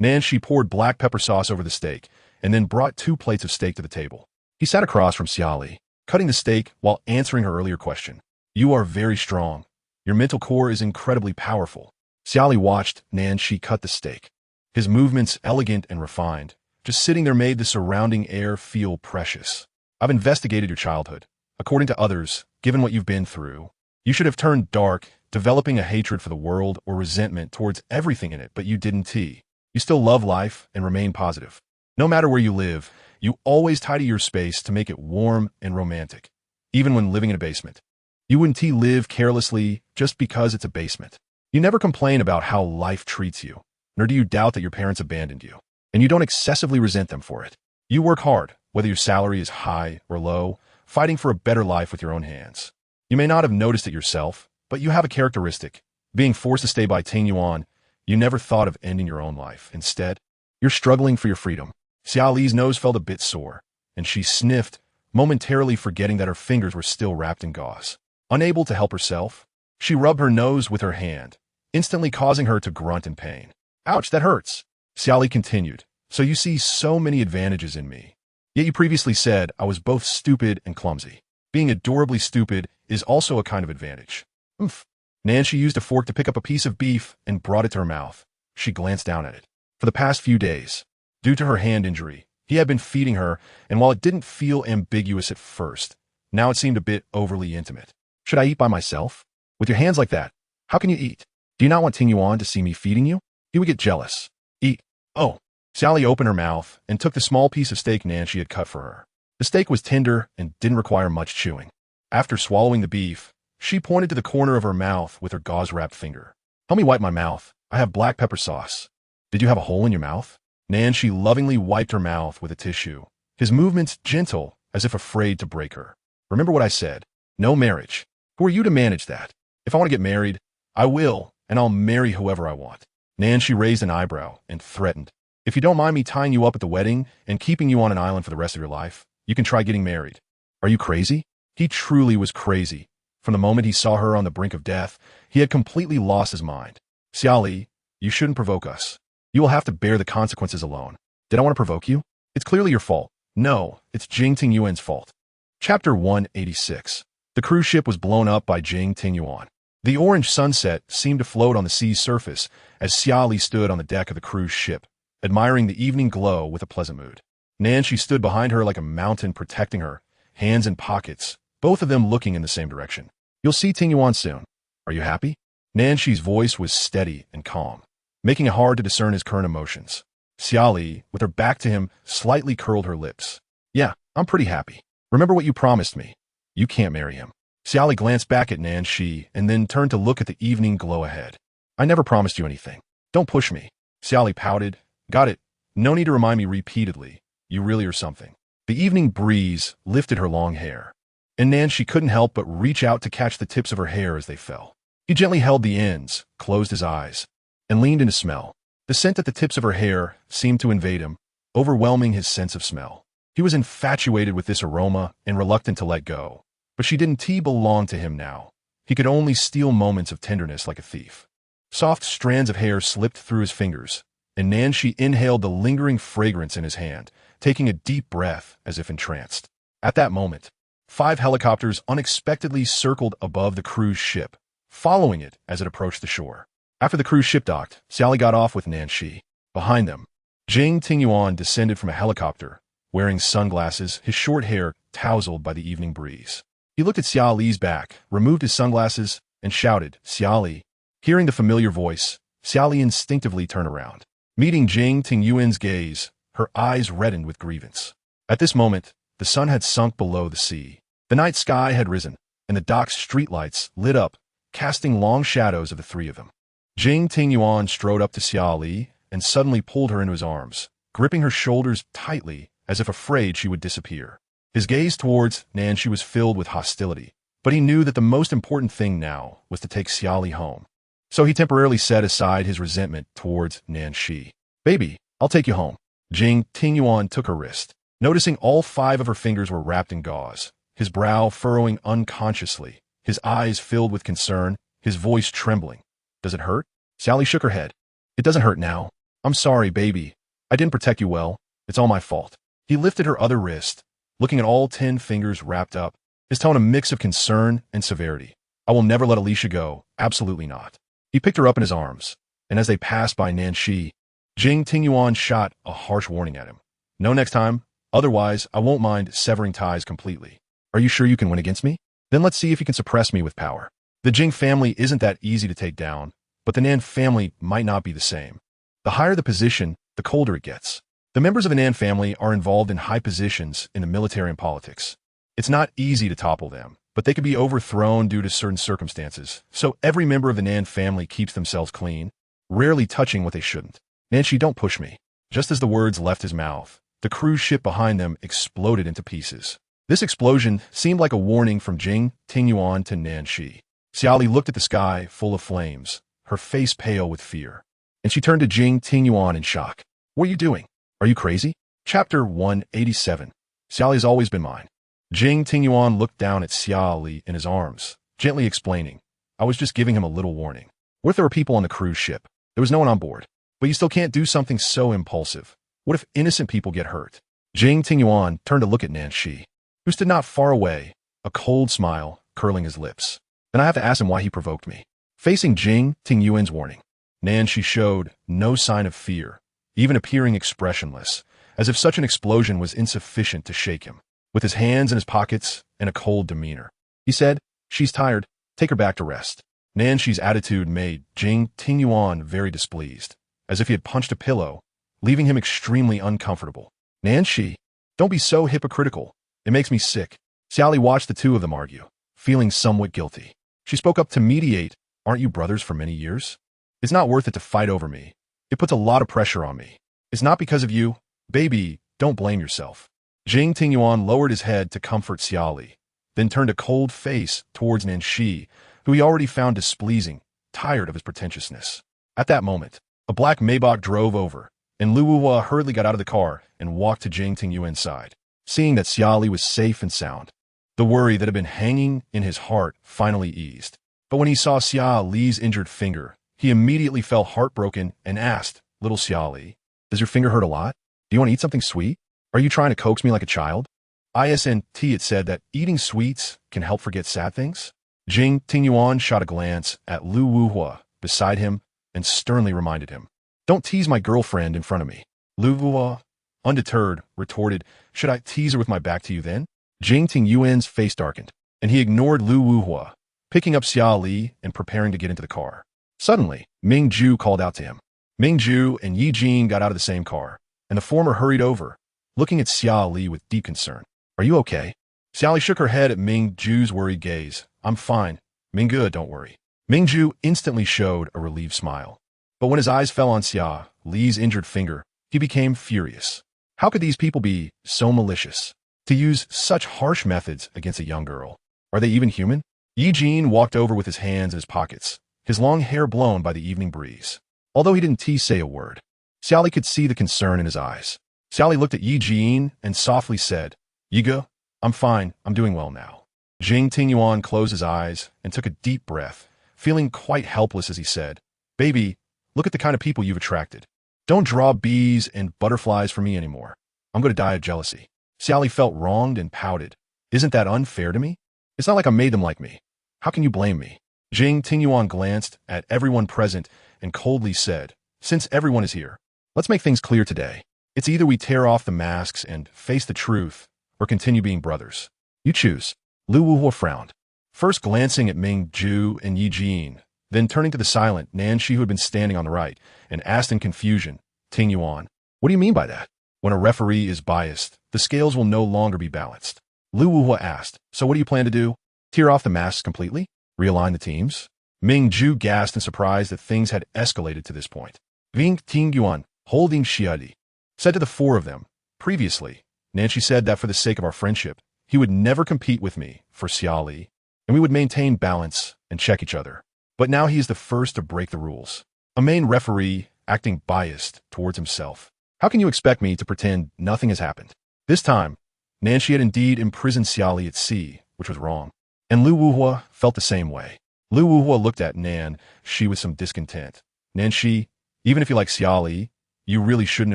Nanshi poured black pepper sauce over the steak and then brought 2 plates of steak to the table. He sat across from Xia Li, cutting the steak while answering her earlier question. You are very strong. Your mental core is incredibly powerful. Xia Li watched Nanshi cut the steak. his movements elegant and refined. Just sitting there made the surrounding air feel precious. I've investigated your childhood. According to others, given what you've been through, you should have turned dark, developing a hatred for the world or resentment towards everything in it, but you didn't. You still love life and remain positive. No matter where you live, you always tidy your space to make it warm and romantic, even when living in a basement. You wouldn't live carelessly just because it's a basement. You never complain about how life treats you, nor do you doubt that your parents abandoned you, and you don't excessively resent them for it. You work hard, whether your salary is high or low, fighting for a better life with your own hands. You may not have noticed it yourself, but you have a characteristic. Being forced to stay by Ting Yuan, you never thought of ending your own life. Instead, you're struggling for your freedom. Xia Li's nose felt a bit sore, and she sniffed, momentarily forgetting that her fingers were still wrapped in gauze. Unable to help herself, she rubbed her nose with her hand, instantly causing her to grunt in pain. Ouch, that hurts. Xia Li continued. So you see so many advantages in me. Yet you previously said I was both stupid and clumsy. Being adorably stupid is also a kind of advantage. Oomph. Nancy used a fork to pick up a piece of beef and brought it to her mouth. She glanced down at it. For the past few days, due to her hand injury, he had been feeding her, and while it didn't feel ambiguous at first, now it seemed a bit overly intimate. Should I eat by myself? With your hands like that, how can you eat? Do you not want Ting Yuan to see me feeding you? He would get jealous. Eat. Oh. Sally opened her mouth and took the small piece of steak Nancy had cut for her. The steak was tender and didn't require much chewing. After swallowing the beef, she pointed to the corner of her mouth with her gauze-wrapped finger. Help me wipe my mouth. I have black pepper sauce. Did you have a hole in your mouth? Nancy lovingly wiped her mouth with a tissue, his movements gentle as if afraid to break her. Remember what I said. No marriage. Who are you to manage that? If I want to get married, I will, and I'll marry whoever I want. Nancy raised an eyebrow and threatened. If you don't mind me tying you up at the wedding and keeping you on an island for the rest of your life, you can try getting married. Are you crazy? He truly was crazy. From the moment he saw her on the brink of death, he had completely lost his mind. Xia Li, you shouldn't provoke us. You will have to bear the consequences alone. Did I want to provoke you? It's clearly your fault. No, it's Jing Tingyuan's fault. Chapter 186. The cruise ship was blown up by Jing Tingyuan. The orange sunset seemed to float on the sea's surface as Xia Li stood on the deck of the cruise ship, admiring the evening glow with a pleasant mood. Nancy stood behind her like a mountain protecting her, hands in pockets, both of them looking in the same direction. You'll see Ting Yuan soon. Are you happy? Nancy's voice was steady and calm, making it hard to discern his current emotions. Xia Li, with her back to him, slightly curled her lips. Yeah, I'm pretty happy. Remember what you promised me. You can't marry him. Xia Li glanced back at Nancy and then turned to look at the evening glow ahead. I never promised you anything. Don't push me. Xia Li pouted. Got it. No need to remind me repeatedly. You really are something. The evening breeze lifted her long hair, and Nancy couldn't help but reach out to catch the tips of her hair as they fell. He gently held the ends, closed his eyes, and leaned in to smell. The scent at the tips of her hair seemed to invade him, overwhelming his sense of smell. He was infatuated with this aroma and reluctant to let go. But she didn't belong to him now. He could only steal moments of tenderness like a thief. Soft strands of hair slipped through his fingers, and Nancy inhaled the lingering fragrance in his hand, taking a deep breath as if entranced. At that moment, 5 helicopters unexpectedly circled above the cruise ship, following it as it approached the shore. After the cruise ship docked, Sally got off with Nancy. Behind them, Jing Tingyuan descended from a helicopter, wearing sunglasses, his short hair tousled by the evening breeze. He looked at Xia Li's back, removed his sunglasses, and shouted, Xia Li. Hearing the familiar voice, Xia Li instinctively turned around. Meeting Jing Tingyuan's gaze, her eyes reddened with grievance. At this moment, the sun had sunk below the sea. The night sky had risen, and the dock's streetlights lit up, casting long shadows of the three of them. Jing Tingyuan strode up to Xia Li and suddenly pulled her into his arms, gripping her shoulders tightly as if afraid she would disappear. His gaze towards Nancy was filled with hostility, but he knew that the most important thing now was to take Xia Li home. So he temporarily set aside his resentment towards Nancy. Baby, I'll take you home. Jing Tingyuan took her wrist. Noticing all 5 of her fingers were wrapped in gauze, his brow furrowing unconsciously, his eyes filled with concern, his voice trembling. Does it hurt? Sally shook her head. It doesn't hurt now. I'm sorry, baby. I didn't protect you well. It's all my fault. He lifted her other wrist, looking at all 10 fingers wrapped up, his tone a mix of concern and severity. I will never let Alicia go. Absolutely not. He picked her up in his arms, and as they passed by Nancy, Jing Tingyuan shot a harsh warning at him. No next time. Otherwise, I won't mind severing ties completely. Are you sure you can win against me? Then let's see if you can suppress me with power. The Jing family isn't that easy to take down, but the Nan family might not be the same. The higher the position, the colder it gets. The members of the Nan family are involved in high positions in the military and politics. It's not easy to topple them, but they could be overthrown due to certain circumstances, so every member of the Nan family keeps themselves clean, rarely touching what they shouldn't. Nanshi, don't push me. Just as the words left his mouth, the cruise ship behind them exploded into pieces. This explosion seemed like a warning from Jing Tingyuan to Nanshi. Xia Li looked at the sky full of flames, her face pale with fear. And she turned to Jing Tingyuan in shock. What are you doing? Are you crazy? Chapter 187. Xia Li has always been mine. Jing Tingyuan looked down at Xia Li in his arms, gently explaining, I was just giving him a little warning. What if there were people on the cruise ship? There was no one on board. But you still can't do something so impulsive. What if innocent people get hurt? Jing Tingyuan turned to look at Nanshi, who stood not far away, a cold smile curling his lips. Then I have to ask him why he provoked me. Facing Jing Tingyuan's warning, Nanshi showed no sign of fear, even appearing expressionless, as if such an explosion was insufficient to shake him. With his hands in his pockets and a cold demeanor, he said, she's tired, take her back to rest. Nanshi's attitude made Jing Tingyuan very displeased, as if he had punched a pillow, leaving him extremely uncomfortable. Nanshi, don't be so hypocritical. It makes me sick. Xia Li watched the two of them argue, feeling somewhat guilty. She spoke up to mediate. Aren't you brothers for many years? It's not worth it to fight over me. It puts a lot of pressure on me. It's not because of you. Baby, don't blame yourself. Jing Tingyuan lowered his head to comfort Xia Li, then turned a cold face towards Nanshi, who he already found displeasing, tired of his pretentiousness. At that moment, a black Maybach drove over, and Lu Wuhua hurriedly got out of the car and walked to Jing Tingyuan's side. Seeing that Xia Li was safe and sound, the worry that had been hanging in his heart finally eased. But when he saw Xia Li's injured finger, he immediately felt heartbroken and asked, Little Xia Li, does your finger hurt a lot? Do you want to eat something sweet? Are you trying to coax me like a child? ISNT it said that eating sweets can help forget sad things. Jing Tingyuan shot a glance at Lu Wuhua beside him and sternly reminded him, don't tease my girlfriend in front of me. Lu Wuhua, undeterred, retorted, should I tease her with my back to you then? Jing Tingyuan's face darkened, and he ignored Lu Wuhua, picking up Xia Li and preparing to get into the car. Suddenly, Ming Ju called out to him. Ming Ju and Yi Jin got out of the same car, and the former hurried over, looking at Xia Li with deep concern. Are you okay? Xia Li shook her head at Ming Ju's worried gaze. I'm fine. Ming Ge, don't worry. Ming Ju instantly showed a relieved smile. But when his eyes fell on Xia Li's injured finger, he became furious. How could these people be so malicious? To use such harsh methods against a young girl? Are they even human? Yi Jin walked over with his hands in his pockets, his long hair blown by the evening breeze. Although he didn't say a word, Xia Li could see the concern in his eyes. Xia Li looked at Yi Jin and softly said, Yiga, I'm fine, I'm doing well now. Jing Tingyuan closed his eyes and took a deep breath, feeling quite helpless as he said, Baby, look at the kind of people you've attracted. Don't draw bees and butterflies for me anymore. I'm going to die of jealousy. Xia Li felt wronged and pouted. Isn't that unfair to me? It's not like I made them like me. How can you blame me? Jing Tingyuan glanced at everyone present and coldly said, Since everyone is here, let's make things clear today. It's either we tear off the masks and face the truth, or continue being brothers. You choose. Lu Wuhua frowned, first glancing at Ming Ju and Yi Jin, then turning to the silent Nanshi who had been standing on the right, and asked in confusion, Tingyuan, what do you mean by that? When a referee is biased, the scales will no longer be balanced. Lu Wuhua asked, so what do you plan to do? Tear off the masks completely? Realign the teams? Ming Ju gasped in surprise that things had escalated to this point. Ving Tingyuan, holding Xia Li, said to the four of them, previously, Nanshi said that for the sake of our friendship, he would never compete with me for Xia Li, and we would maintain balance and check each other. But now he is the first to break the rules. A main referee acting biased towards himself. How can you expect me to pretend nothing has happened? This time, Nanshi had indeed imprisoned Xia Li at sea, which was wrong. And Lu Wuhua felt the same way. Lu Wuhua looked at Nanshi with some discontent. Nanshi, even if you like Xia Li, you really shouldn't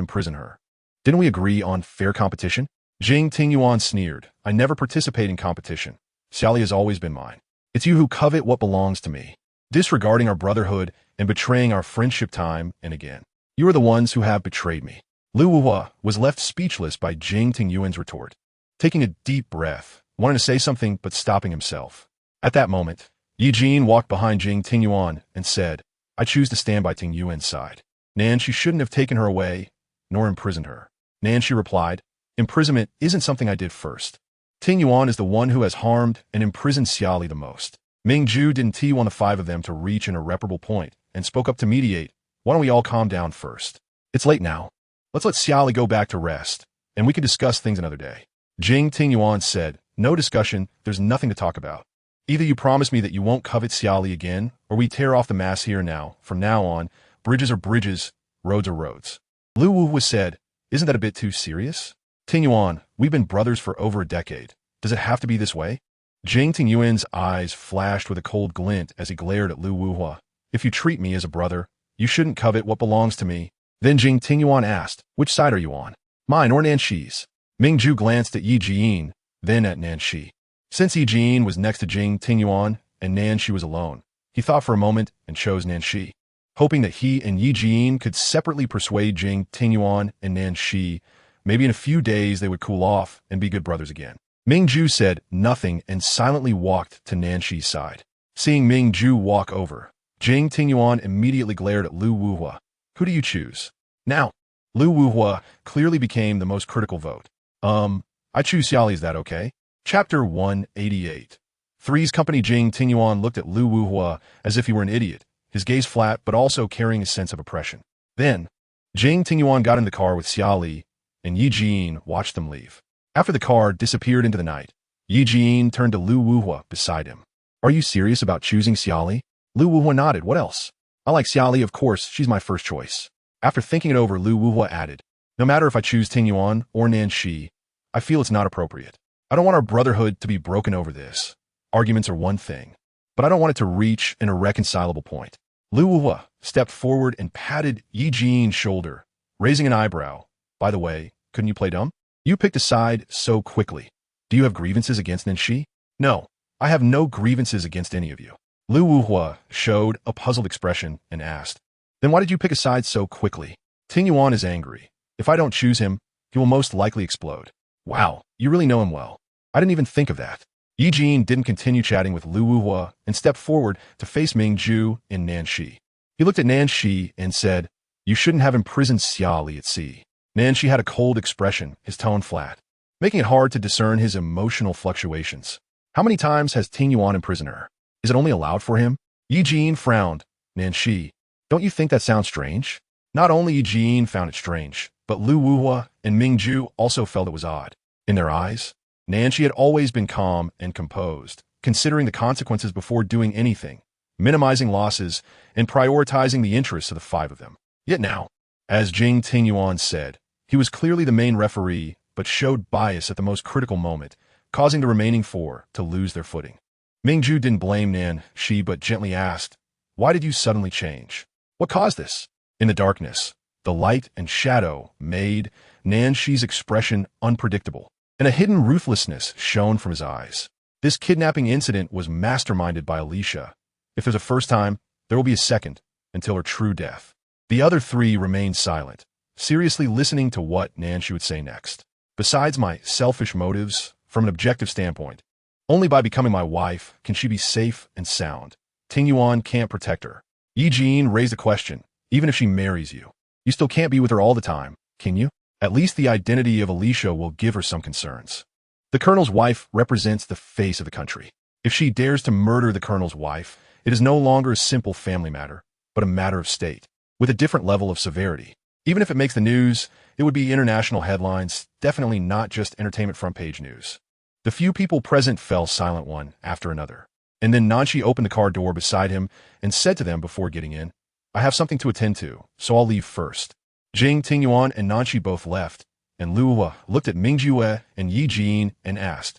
imprison her. Didn't we agree on fair competition? Jing Tingyuan sneered. I never participate in competition. Xia Li has always been mine. It's you who covet what belongs to me, disregarding our brotherhood and betraying our friendship time and again. You are the ones who have betrayed me. Lu Wuhua was left speechless by Jing Tingyuan's retort. Taking a deep breath, wanting to say something but stopping himself. At that moment, Yi Jin walked behind Jing Tingyuan and said, I choose to stand by Tingyuan's side. Nanshi shouldn't have taken her away, nor imprisoned her. Nanshi replied, imprisonment isn't something I did first. Tingyuan is the one who has harmed and imprisoned Xia Li the most. Mingju didn't want the five of them to reach an irreparable point and spoke up to mediate. Why don't we all calm down first? It's late now. Let's let Xia Li go back to rest, and we can discuss things another day. Jing Tingyuan said, no discussion, there's nothing to talk about. Either you promise me that you won't covet Xia Li again, or we tear off the mask here and now. From now on, bridges are bridges, roads are roads. Lu Wuhua said, isn't that a bit too serious? Tingyuan, we've been brothers for over a decade. Does it have to be this way? Jing Tingyuan's eyes flashed with a cold glint as he glared at Lu Wuhua. If you treat me as a brother, you shouldn't covet what belongs to me. Then Jing Tingyuan asked, which side are you on? Mine or Nanshi's? Mingju glanced at Yi Jin, then at Nanshi. Since Yi Jin was next to Jing Tingyuan and Nanshi was alone, he thought for a moment and chose Nanshi, hoping that he and Yi Jin could separately persuade Jing Tingyuan and Nanshi. Maybe in a few days they would cool off and be good brothers again. Mingju said nothing and silently walked to Nanshi's side. Seeing Mingju walk over, Jing Tingyuan immediately glared at Lu Wuhua. Who do you choose? Now, Lu Wuhua clearly became the most critical vote. I choose Xia Li, is that okay? Chapter 188. Three's Company. Jing Tingyuan looked at Lu Wuhua as if he were an idiot, his gaze flat but also carrying a sense of oppression. Then, Jing Tingyuan got in the car with Xia Li, and Yi Jin watched them leave. After the car disappeared into the night, Yi Jin turned to Lu Wuhua beside him. Are you serious about choosing Xia Li? Lu Wuhua nodded. What else? I like Xia Li, of course, she's my first choice. After thinking it over, Lu Wuhua added, no matter if I choose Tingyuan or Nanshi, I feel it's not appropriate. I don't want our brotherhood to be broken over this. Arguments are one thing, but I don't want it to reach an irreconcilable point. Lu Wuhua stepped forward and patted Yi Jin's shoulder, raising an eyebrow. By the way, couldn't you play dumb? You picked a side so quickly. Do you have grievances against Nanshi? No, I have no grievances against any of you. Lu Wuhua showed a puzzled expression and asked, then why did you pick a side so quickly? Tingyuan is angry. If I don't choose him, he will most likely explode. Wow, you really know him well. I didn't even think of that. Yi Jin didn't continue chatting with Lu Wuhua and stepped forward to face Mingju and Nanshi. He looked at Nanshi and said, you shouldn't have imprisoned Xia Li at sea. Nanshi had a cold expression, his tone flat, making it hard to discern his emotional fluctuations. How many times has Tingyuan imprisoned her? Is it only allowed for him? Yi Jin frowned. Nanshi, don't you think that sounds strange? Not only Yi Jin found it strange, but Lu Wuhua and Mingju also felt it was odd. In their eyes, Nanshi had always been calm and composed, considering the consequences before doing anything, minimizing losses, and prioritizing the interests of the five of them. Yet now, as Jing Tingyuan said, he was clearly the main referee, but showed bias at the most critical moment, causing the remaining four to lose their footing. Mingju didn't blame Nanshi but gently asked, why did you suddenly change? What caused this? In the darkness, the light and shadow made Nanshi's expression unpredictable, and a hidden ruthlessness shone from his eyes. This kidnapping incident was masterminded by Alicia. If there's a first time, there will be a second, until her true death. The other three remained silent, seriously listening to what Nanshi would say next. Besides my selfish motives, from an objective standpoint, only by becoming my wife can she be safe and sound. Tingyuan can't protect her. Yi Jin raised a question. Even if she marries you, you still can't be with her all the time, can you? At least the identity of Alicia will give her some concerns. The colonel's wife represents the face of the country. If she dares to murder the colonel's wife, it is no longer a simple family matter, but a matter of state, with a different level of severity. Even if it makes the news, it would be international headlines, definitely not just entertainment front-page news. The few people present fell silent one after another. And then Nanshi opened the car door beside him and said to them before getting in, I have something to attend to, so I'll leave first. Jing Tingyuan and Nanshi both left, and Lu Wuhua looked at Mingju and Yi Jin and asked,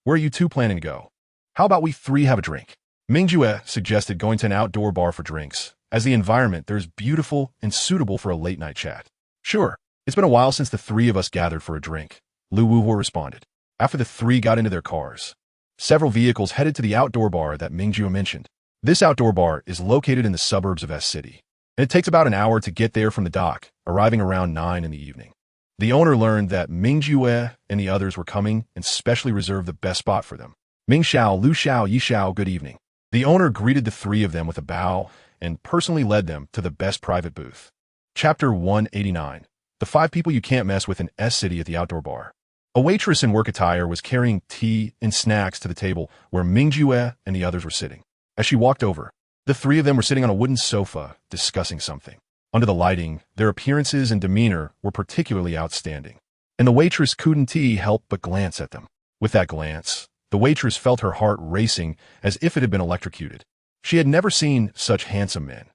where are you two planning to go? How about we three have a drink? Mingju suggested going to an outdoor bar for drinks, as the environment there is beautiful and suitable for a late-night chat. Sure, it's been a while since the three of us gathered for a drink, Lu Wuhua responded. After the three got into their cars, several vehicles headed to the outdoor bar that Mingju mentioned. This outdoor bar is located in the suburbs of S City. and it takes about an hour to get there from the dock, arriving around 9 in the evening. The owner learned that Ming Jue and the others were coming and specially reserved the best spot for them. Ming Xiao, Lu Xiao, Yi Xiao, good evening. The owner greeted the three of them with a bow and personally led them to the best private booth. Chapter 189. The 5 people you can't mess with in S-City at the outdoor bar. A waitress in work attire was carrying tea and snacks to the table where Ming Jue and the others were sitting. As she walked over, the three of them were sitting on a wooden sofa, discussing something. Under the lighting, their appearances and demeanor were particularly outstanding, and the waitress couldn't help but glance at them. With that glance, the waitress felt her heart racing as if it had been electrocuted. She had never seen such handsome men.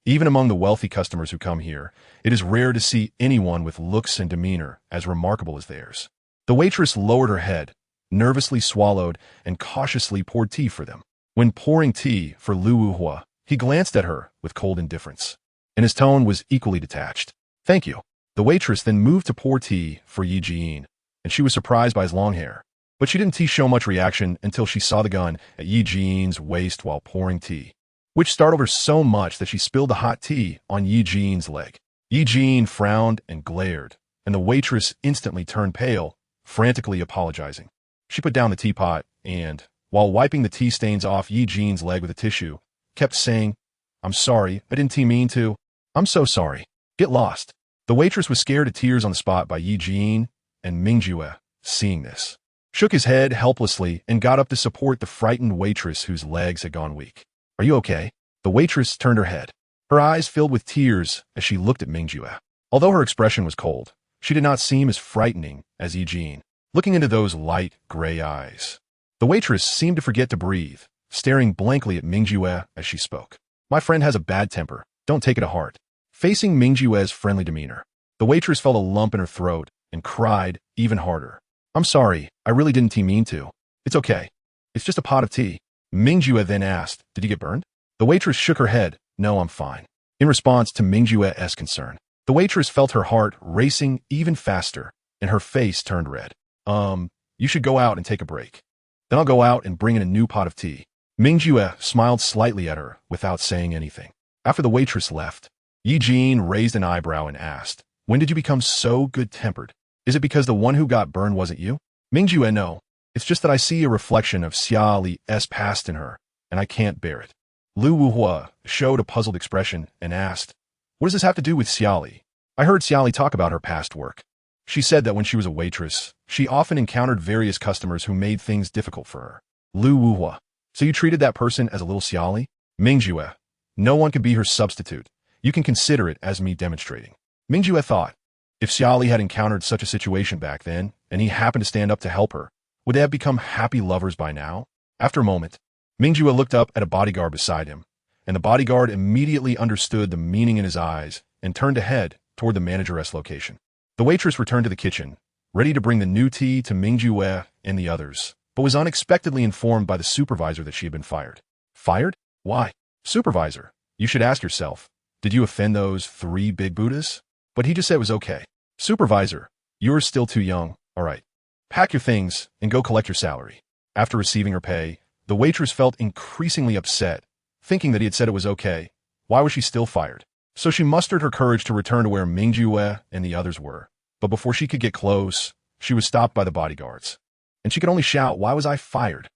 Even among the wealthy customers who come here, it is rare to see anyone with looks and demeanor as remarkable as theirs. The waitress lowered her head, nervously swallowed, and cautiously poured tea for them. When pouring tea for Lu Wuhua, he glanced at her with cold indifference, and his tone was equally detached. Thank you. The waitress then moved to pour tea for Yi Jian, and she was surprised by his long hair. But she didn't show much reaction until she saw the gun at Yi Jian's waist while pouring tea, which startled her so much that she spilled the hot tea on Yi Jian's leg. Yi Jian frowned and glared, and the waitress instantly turned pale, frantically apologizing. She put down the teapot and, while wiping the tea stains off Yi Jian's leg with a tissue, kept saying, "I'm sorry, I didn't mean to. I'm so sorry. Get lost." The waitress was scared to tears on the spot by Yi Jian, and Ming Jue, seeing this, shook his head helplessly and got up to support the frightened waitress whose legs had gone weak. "Are you okay?" The waitress turned her head. Her eyes filled with tears as she looked at Ming Jue. Although her expression was cold, she did not seem as frightening as Yi Jian, looking into those light gray eyes. The waitress seemed to forget to breathe, staring blankly at Ming Jue as she spoke. "My friend has a bad temper. Don't take it to heart." Facing Ming Jue's friendly demeanor, the waitress felt a lump in her throat and cried even harder. "I'm sorry, I really didn't mean to. It's okay. It's just a pot of tea." Ming Jue then asked, "Did you get burned?" The waitress shook her head. "No, I'm fine." In response to Ming Jue's concern, the waitress felt her heart racing even faster, and her face turned red. You should go out and take a break. Then I'll go out and bring in a new pot of tea." Ming Jue smiled slightly at her without saying anything. After the waitress left, Yi Jian raised an eyebrow and asked, "When did you become so good-tempered? Is it because the one who got burned wasn't you?" Ming Jue, "No. It's just that I see a reflection of Xia Li's past in her, and I can't bear it." Lu Wuhua showed a puzzled expression and asked, "What does this have to do with Xia Li? I heard Xia Li talk about her past work. She said that when she was a waitress, she often encountered various customers who made things difficult for her." Lu Wuhua, "So you treated that person as a little Xia Li?" Ming Jue, "No one could be her substitute. You can consider it as me demonstrating." Ming Jue thought, if Xia Li had encountered such a situation back then, and he happened to stand up to help her, would they have become happy lovers by now? After a moment, Ming Jue looked up at a bodyguard beside him, and the bodyguard immediately understood the meaning in his eyes and turned ahead toward the manageress location. The waitress returned to the kitchen, ready to bring the new tea to Ming Jue and the others, but was unexpectedly informed by the supervisor that she had been fired. Fired? Why? Supervisor, you should ask yourself, did you offend those 3 big Buddhas? But he just said it was okay. Supervisor, you're still too young, all right. Pack your things and go collect your salary. After receiving her pay, the waitress felt increasingly upset, thinking that he had said it was okay. Why was she still fired? So she mustered her courage to return to where Ming Jue and the others were. But before she could get close, she was stopped by the bodyguards, and she could only shout, "Why was I fired?"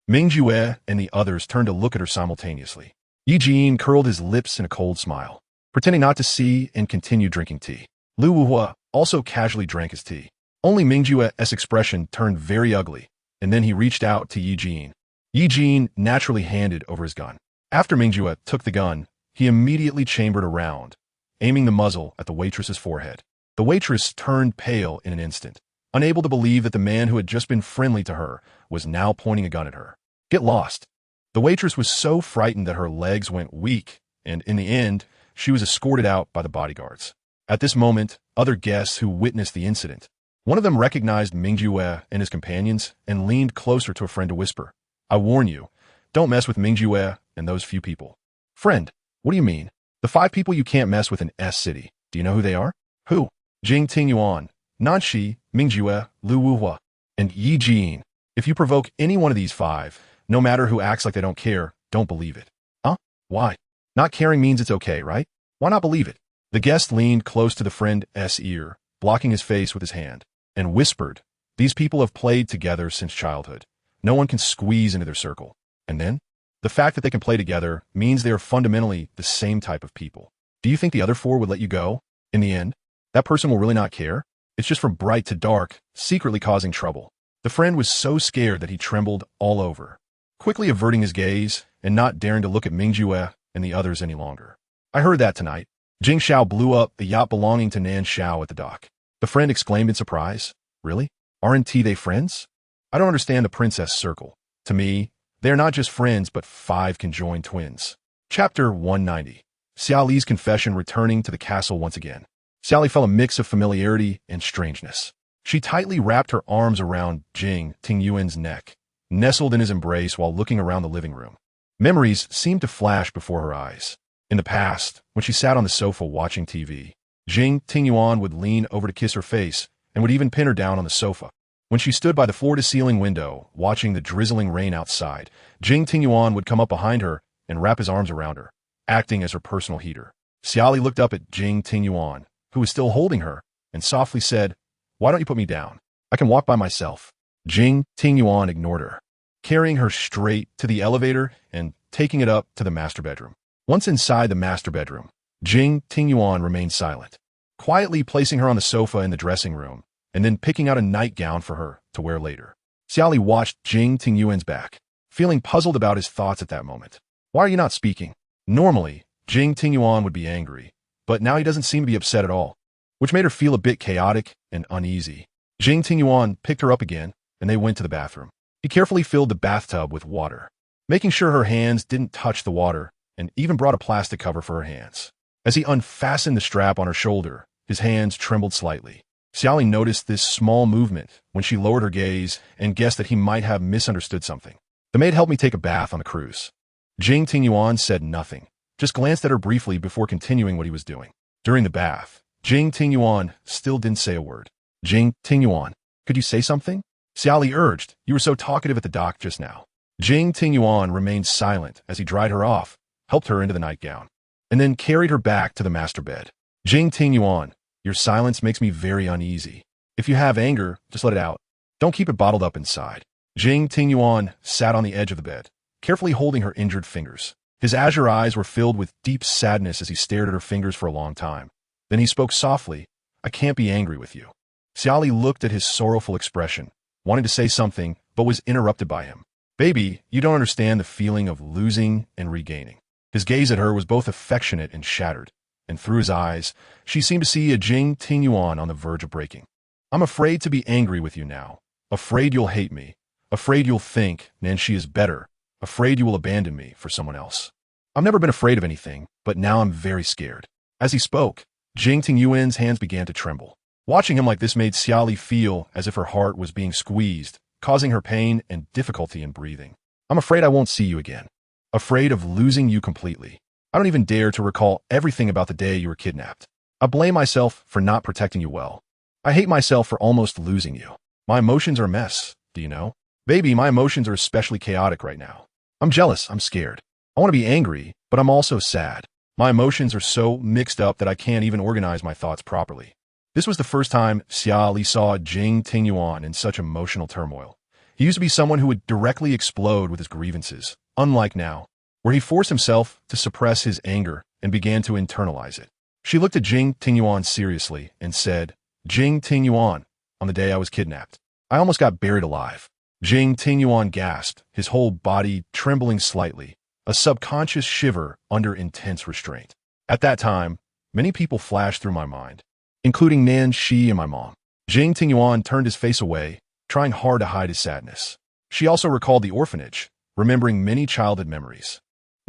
Ming Jue and the others turned to look at her simultaneously. Yi Jian curled his lips in a cold smile, pretending not to see, and continued drinking tea. Lu Wuhua also casually drank his tea. Only Ming Jue's expression turned very ugly, and then he reached out to Yi Jian. Yi Jian naturally handed over his gun. After Ming Jue took the gun, he immediately chambered around, aiming the muzzle at the waitress's forehead. The waitress turned pale in an instant, unable to believe that the man who had just been friendly to her was now pointing a gun at her. "Get lost." The waitress was so frightened that her legs went weak, and in the end, she was escorted out by the bodyguards. At this moment, other guests who witnessed the incident, one of them recognized Ming Jue and his companions and leaned closer to a friend to whisper, "I warn you, don't mess with Ming Jue and those few people." "Friend, what do you mean? The 5 people you can't mess with in S-City. Do you know who they are?" "Who?" "Jing Tingyuan, Nanxi, Ming Jue, Lu Wuhua, and Yi Jian. If you provoke any one of these 5, no matter who acts like they don't care, don't believe it." "Huh? Why? Not caring means it's okay, right? Why not believe it? The guest leaned close to the friend's ear, blocking his face with his hand, and whispered, "These people have played together since childhood. No one can squeeze into their circle. And then? The fact that they can play together means they are fundamentally the same type of people. Do you think the other four would let you go? In the end, that person will really not care? It's just from bright to dark, secretly causing trouble." The friend was so scared that he trembled all over, quickly averting his gaze and not daring to look at Mingjue and the others any longer. "I heard that tonight. Jing Xiao blew up the yacht belonging to Nan Xiao at the dock." The friend exclaimed in surprise. "Really? Aren't they friends? I don't understand the princess circle. To me, they are not just friends, but five conjoined twins." Chapter 190. Xia Li's confession returning to the castle once again. Xia Li felt a mix of familiarity and strangeness. She tightly wrapped her arms around Jing Tingyuan's neck, nestled in his embrace while looking around the living room. Memories seemed to flash before her eyes. In the past, when she sat on the sofa watching TV, Jing Tingyuan would lean over to kiss her face and would even pin her down on the sofa. When she stood by the floor-to-ceiling window, watching the drizzling rain outside, Jing Tingyuan would come up behind her and wrap his arms around her, acting as her personal heater. Xia Li looked up at Jing Tingyuan, who was still holding her, and softly said, "Why don't you put me down? I can walk by myself." Jing Tingyuan ignored her, carrying her straight to the elevator and taking it up to the master bedroom. Once inside the master bedroom, Jing Tingyuan remained silent, quietly placing her on the sofa in the dressing room, and then picking out a nightgown for her to wear later. Xia Li watched Jing Tingyuan's back, feeling puzzled about his thoughts at that moment. Why are you not speaking? Normally, Jing Tingyuan would be angry, but now he doesn't seem to be upset at all, which made her feel a bit chaotic and uneasy. Jing Tingyuan picked her up again, and they went to the bathroom. He carefully filled the bathtub with water, making sure her hands didn't touch the water, and even brought a plastic cover for her hands. As he unfastened the strap on her shoulder, his hands trembled slightly. Xia Li noticed this small movement when she lowered her gaze and guessed that he might have misunderstood something. "The maid helped me take a bath on the cruise." Jing Tingyuan said nothing, just glanced at her briefly before continuing what he was doing. During the bath, Jing Tingyuan still didn't say a word. "Jing Tingyuan, could you say something?" Xia Li urged. "You were so talkative at the dock just now." Jing Tingyuan remained silent as he dried her off, helped her into the nightgown, and then carried her back to the master bed. "Jing Tingyuan, your silence makes me very uneasy. If you have anger, just let it out. Don't keep it bottled up inside." Jing Tingyuan sat on the edge of the bed, carefully holding her injured fingers. His azure eyes were filled with deep sadness as he stared at her fingers for a long time. Then he spoke softly, "I can't be angry with you." Xia Li looked at his sorrowful expression, wanting to say something, but was interrupted by him. "Baby, you don't understand the feeling of losing and regaining." His gaze at her was both affectionate and shattered, and through his eyes, she seemed to see a Jing Tingyuan on the verge of breaking. "I'm afraid to be angry with you now. Afraid you'll hate me. Afraid you'll think Nanxi is better. Afraid you will abandon me for someone else. I've never been afraid of anything, but now I'm very scared." As he spoke, Jing Tingyuan's hands began to tremble. Watching him like this made Xia Li feel as if her heart was being squeezed, causing her pain and difficulty in breathing. "I'm afraid I won't see you again. Afraid of losing you completely. I don't even dare to recall everything about the day you were kidnapped. I blame myself for not protecting you well. I hate myself for almost losing you. My emotions are a mess, do you know? Baby, my emotions are especially chaotic right now. I'm jealous, I'm scared. I want to be angry, but I'm also sad. My emotions are so mixed up that I can't even organize my thoughts properly." This was the first time Xia Li saw Jing Tingyuan in such emotional turmoil. He used to be someone who would directly explode with his grievances, unlike now, where he forced himself to suppress his anger and began to internalize it. She looked at Jing Tingyuan seriously and said, "Jing Tingyuan, on the day I was kidnapped, I almost got buried alive." Jing Tingyuan gasped, his whole body trembling slightly, a subconscious shiver under intense restraint. At that time, many people flashed through my mind, including Nanxi and my mom. Jing Tingyuan turned his face away, trying hard to hide his sadness. She also recalled the orphanage, remembering many childhood memories.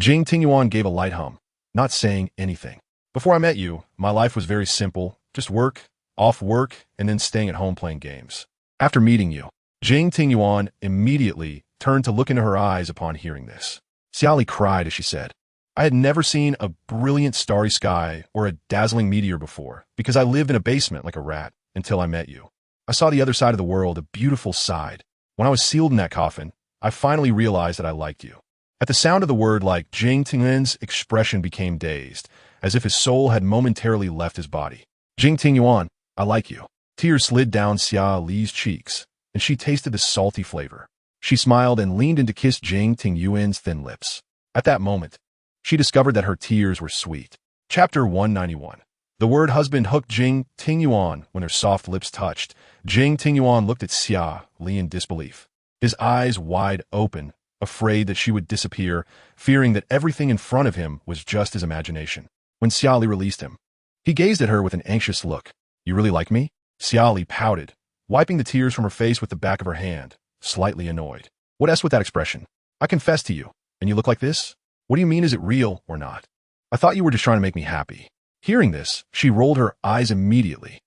Jing Tingyuan gave a light hum, not saying anything. "Before I met you, my life was very simple, just work, off work, and then staying at home playing games. After meeting you," Jing Tingyuan immediately turned to look into her eyes upon hearing this. Xia Li cried as she said, "I had never seen a brilliant starry sky or a dazzling meteor before, because I lived in a basement like a rat until I met you. I saw the other side of the world, a beautiful side. When I was sealed in that coffin, I finally realized that I liked you." At the sound of the word like, Jing Tingyuan's expression became dazed, as if his soul had momentarily left his body. Jing Tingyuan, I like you. Tears slid down Xia Li's cheeks, and she tasted the salty flavor. She smiled and leaned in to kiss Jing Tingyuan's thin lips. At that moment, she discovered that her tears were sweet. Chapter 191. The word husband hooked Jing Tingyuan when their soft lips touched. Jing Tingyuan looked at Xia Li in disbelief, his eyes wide open, afraid that she would disappear, fearing that everything in front of him was just his imagination. When Xia Li released him, he gazed at her with an anxious look. You really like me? Xia Li pouted, wiping the tears from her face with the back of her hand, slightly annoyed. What else with that expression? I confess to you, and you look like this? What do you mean, is it real or not? I thought you were just trying to make me happy. Hearing this, she rolled her eyes immediately.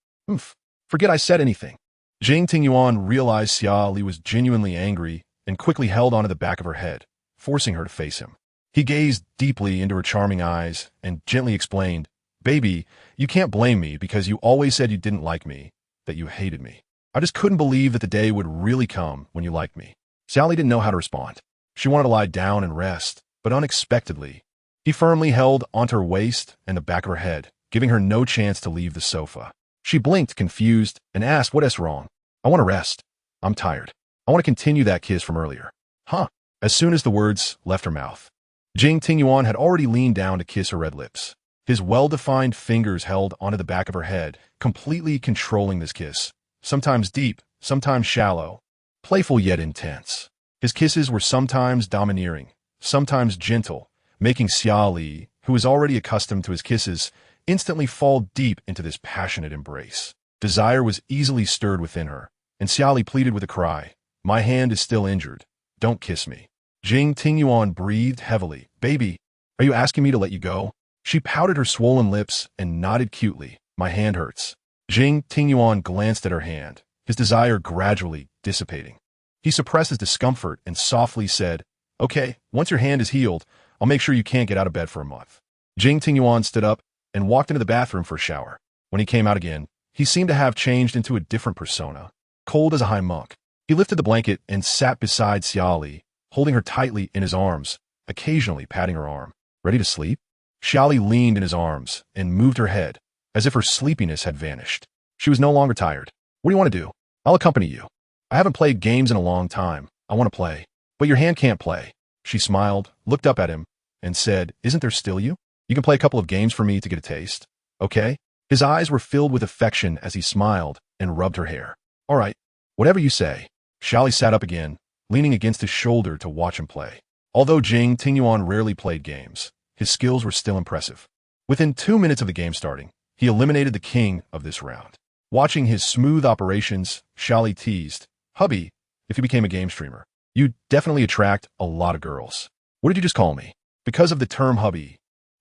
Forget I said anything. Jing Tingyuan realized Xia Li was genuinely angry and quickly held onto the back of her head, forcing her to face him. He gazed deeply into her charming eyes and gently explained, Baby, you can't blame me because you always said you didn't like me, that you hated me. I just couldn't believe that the day would really come when you liked me. Xia Li didn't know how to respond. She wanted to lie down and rest, but unexpectedly, he firmly held onto her waist and the back of her head, giving her no chance to leave the sofa. She blinked, confused, and asked, what is wrong? I want to rest. I'm tired. I want to continue that kiss from earlier. Huh? As soon as the words left her mouth, Jing Tingyuan had already leaned down to kiss her red lips. His well-defined fingers held onto the back of her head, completely controlling this kiss. Sometimes deep, sometimes shallow, playful yet intense. His kisses were sometimes domineering, sometimes gentle, making Xia Li, who was already accustomed to his kisses, instantly fall deep into this passionate embrace. Desire was easily stirred within her, and Xia Li pleaded with a cry, My hand is still injured. Don't kiss me. Jing Tingyuan breathed heavily. Baby, are you asking me to let you go? She pouted her swollen lips and nodded cutely. My hand hurts. Jing Tingyuan glanced at her hand, his desire gradually dissipating. He suppressed his discomfort and softly said, Okay, once your hand is healed, I'll make sure you can't get out of bed for a month. Jing Tingyuan stood up and walked into the bathroom for a shower. When he came out again, he seemed to have changed into a different persona, cold as a high monk. He lifted the blanket and sat beside Xia Li, holding her tightly in his arms, occasionally patting her arm. Ready to sleep? Xia Li leaned in his arms and moved her head, as if her sleepiness had vanished. She was no longer tired. What do you want to do? I'll accompany you. I haven't played games in a long time. I want to play. But your hand can't play. She smiled, looked up at him, and said, Isn't there still you? You can play a couple of games for me to get a taste. Okay? His eyes were filled with affection as he smiled and rubbed her hair. All right, whatever you say. Xia Li sat up again, leaning against his shoulder to watch him play. Although Jing Tingyuan rarely played games, his skills were still impressive. Within 2 minutes of the game starting, he eliminated the king of this round. Watching his smooth operations, Xia Li teased, Hubby, if you became a game streamer, you'd definitely attract a lot of girls. What did you just call me? Because of the term hubby,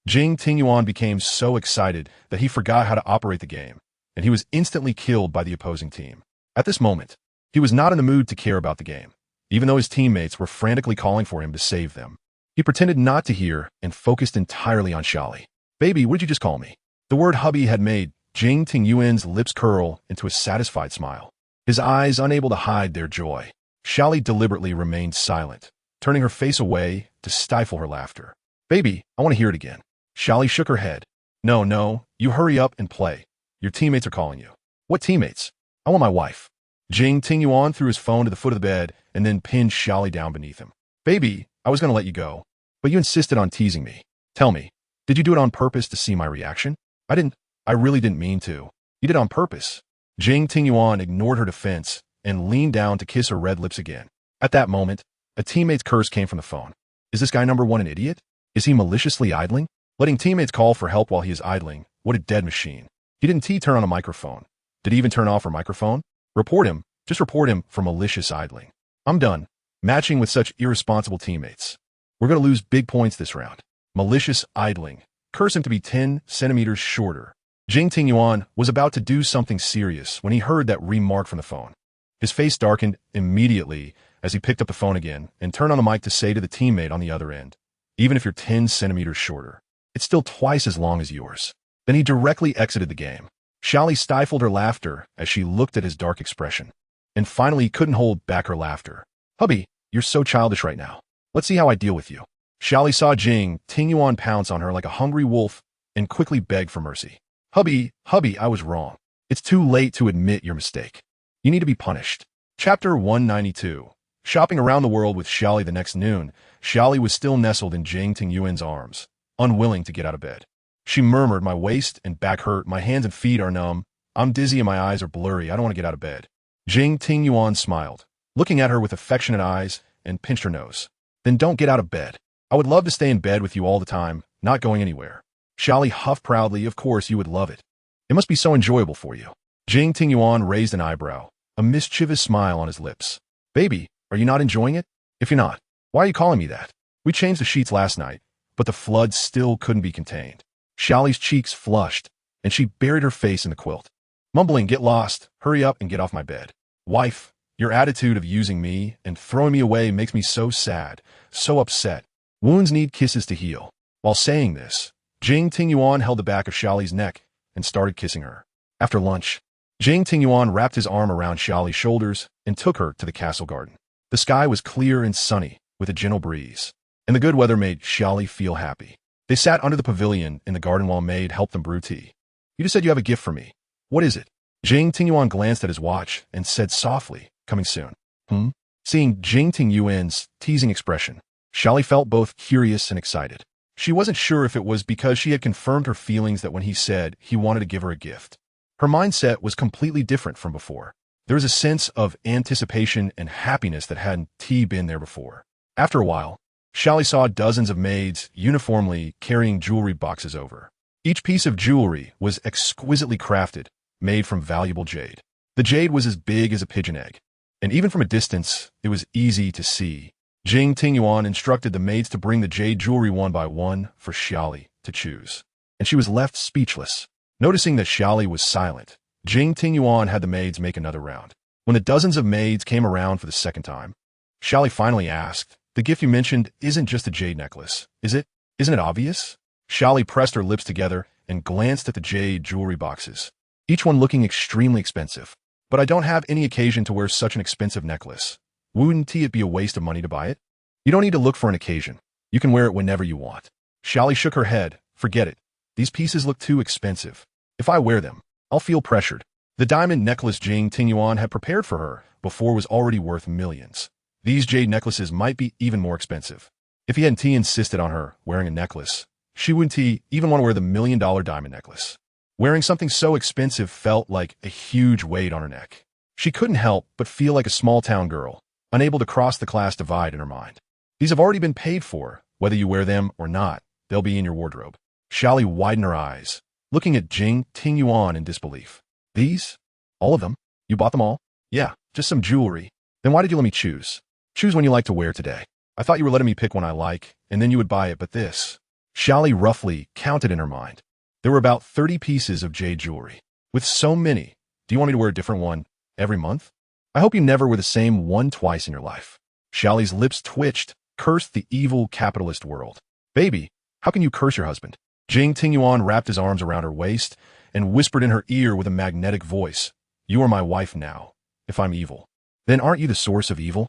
Jing Tingyuan became so excited that he forgot how to operate the game, and he was instantly killed by the opposing team. At this moment, he was not in the mood to care about the game, even though his teammates were frantically calling for him to save them. He pretended not to hear and focused entirely on Xia Li. Baby, what did you just call me? The word hubby had made Jing Tingyuan's lips curl into a satisfied smile, his eyes unable to hide their joy. Xia Li deliberately remained silent, turning her face away to stifle her laughter. Baby, I want to hear it again. Xia Li shook her head. No, you hurry up and play. Your teammates are calling you. What teammates? I want my wife. Jing Tingyuan threw his phone to the foot of the bed and then pinned Xia Li down beneath him. Baby, I was going to let you go, but you insisted on teasing me. Tell me, did you do it on purpose to see my reaction? I really didn't mean to. You did on purpose. Jing Tingyuan ignored her defense and leaned down to kiss her red lips again. At that moment, a teammate's curse came from the phone. Is this guy number one an idiot? Is he maliciously idling? Letting teammates call for help while he is idling? What a dead machine. He didn't turn on a microphone. Did he even turn off her microphone? Report him. Just report him for malicious idling. I'm done matching with such irresponsible teammates. We're going to lose big points this round. Malicious idling. Curse him to be 10 centimeters shorter. Jing Tingyuan was about to do something serious when he heard that remark from the phone. His face darkened immediately as he picked up the phone again and turned on the mic to say to the teammate on the other end, Even if you're 10 centimeters shorter, it's still twice as long as yours. Then he directly exited the game. Xia Li stifled her laughter as she looked at his dark expression, and finally couldn't hold back her laughter. Hubby, you're so childish right now. Let's see how I deal with you. Xia Li saw Jing Tingyuan pounce on her like a hungry wolf and quickly begged for mercy. Hubby, I was wrong. It's too late to admit your mistake. You need to be punished. Chapter 192. Shopping around the world with Xia Li the next noon, Xia Li was still nestled in Jing Tingyuan's arms, unwilling to get out of bed. She murmured, my waist and back hurt, my hands and feet are numb, I'm dizzy and my eyes are blurry, I don't want to get out of bed. Jing Tingyuan smiled, looking at her with affectionate eyes, and pinched her nose. Then don't get out of bed. I would love to stay in bed with you all the time, not going anywhere. Xia Li huffed proudly, of course you would love it. It must be so enjoyable for you. Jing Tingyuan raised an eyebrow, a mischievous smile on his lips. Baby, are you not enjoying it? If you're not, why are you calling me that? We changed the sheets last night, but the flood still couldn't be contained. Xia Li's cheeks flushed, and she buried her face in the quilt. Mumbling, get lost, hurry up and get off my bed. Wife, your attitude of using me and throwing me away makes me so sad, so upset. Wounds need kisses to heal. While saying this, Jing Tingyuan held the back of Xia Li's neck and started kissing her. After lunch, Jing Tingyuan wrapped his arm around Xia Li's shoulders and took her to the castle garden. The sky was clear and sunny with a gentle breeze, and the good weather made Xia Li feel happy. They sat under the pavilion in the garden while maid helped them brew tea. You just said you have a gift for me. What is it? Jing Tingyuan glanced at his watch and said softly, coming soon. Seeing Jing Tingyuan's teasing expression, Xia Li felt both curious and excited. She wasn't sure if it was because she had confirmed her feelings that when he said he wanted to give her a gift. Her mindset was completely different from before. There was a sense of anticipation and happiness that hadn't been there before. After a while, Xia Li saw dozens of maids uniformly carrying jewelry boxes over. Each piece of jewelry was exquisitely crafted, made from valuable jade. The jade was as big as a pigeon egg, and even from a distance, it was easy to see. Jing Tingyuan instructed the maids to bring the jade jewelry one by one for Xia Li to choose, and she was left speechless. Noticing that Xia Li was silent, Jing Tingyuan had the maids make another round. When the dozens of maids came around for the second time, Xia Li finally asked, the gift you mentioned isn't just a jade necklace, is it? Isn't it obvious? Xia Li pressed her lips together and glanced at the jade jewelry boxes, each one looking extremely expensive. But I don't have any occasion to wear such an expensive necklace. Wouldn't it be a waste of money to buy it? You don't need to look for an occasion. You can wear it whenever you want. Xia Li shook her head. Forget it. These pieces look too expensive. If I wear them, I'll feel pressured. The diamond necklace Jing Tingyuan had prepared for her before was already worth millions. These jade necklaces might be even more expensive. If he hadn't insisted on her wearing a necklace, she wouldn't even want to wear the $1 million diamond necklace. Wearing something so expensive felt like a huge weight on her neck. She couldn't help but feel like a small-town girl, unable to cross the class divide in her mind. These have already been paid for. Whether you wear them or not, they'll be in your wardrobe. Xia Li widened her eyes, looking at Jing Tingyuan in disbelief. These? All of them? You bought them all? Yeah, just some jewelry. Then why did you let me choose? Choose one you like to wear today. I thought you were letting me pick one I like, and then you would buy it, but this. Xia Li roughly counted in her mind. There were about 30 pieces of jade jewelry. With so many, do you want me to wear a different one every month? I hope you never wear the same one twice in your life. Xia Li's lips twitched, cursed the evil capitalist world. Baby, how can you curse your husband? Jing Tingyuan wrapped his arms around her waist and whispered in her ear with a magnetic voice. You are my wife now. If I'm evil, then aren't you the source of evil?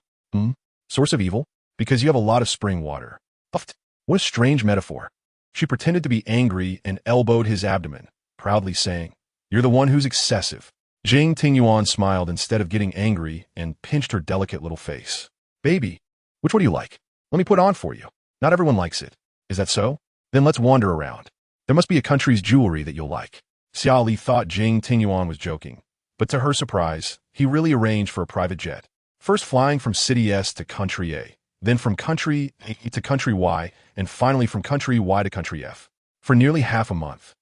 Source of evil? Because you have a lot of spring water. Puffed. What a strange metaphor. She pretended to be angry and elbowed his abdomen, proudly saying, You're the one who's excessive. Jing Tingyuan smiled instead of getting angry and pinched her delicate little face. Baby, which one do you like? Let me put on for you. Not everyone likes it. Is that so? Then let's wander around. There must be a country's jewelry that you'll like. Xia Li thought Jing Tingyuan was joking, but to her surprise, he really arranged for a private jet. First flying from City S to Country A, then from Country A to Country Y, and finally from Country Y to Country F. For nearly half a month,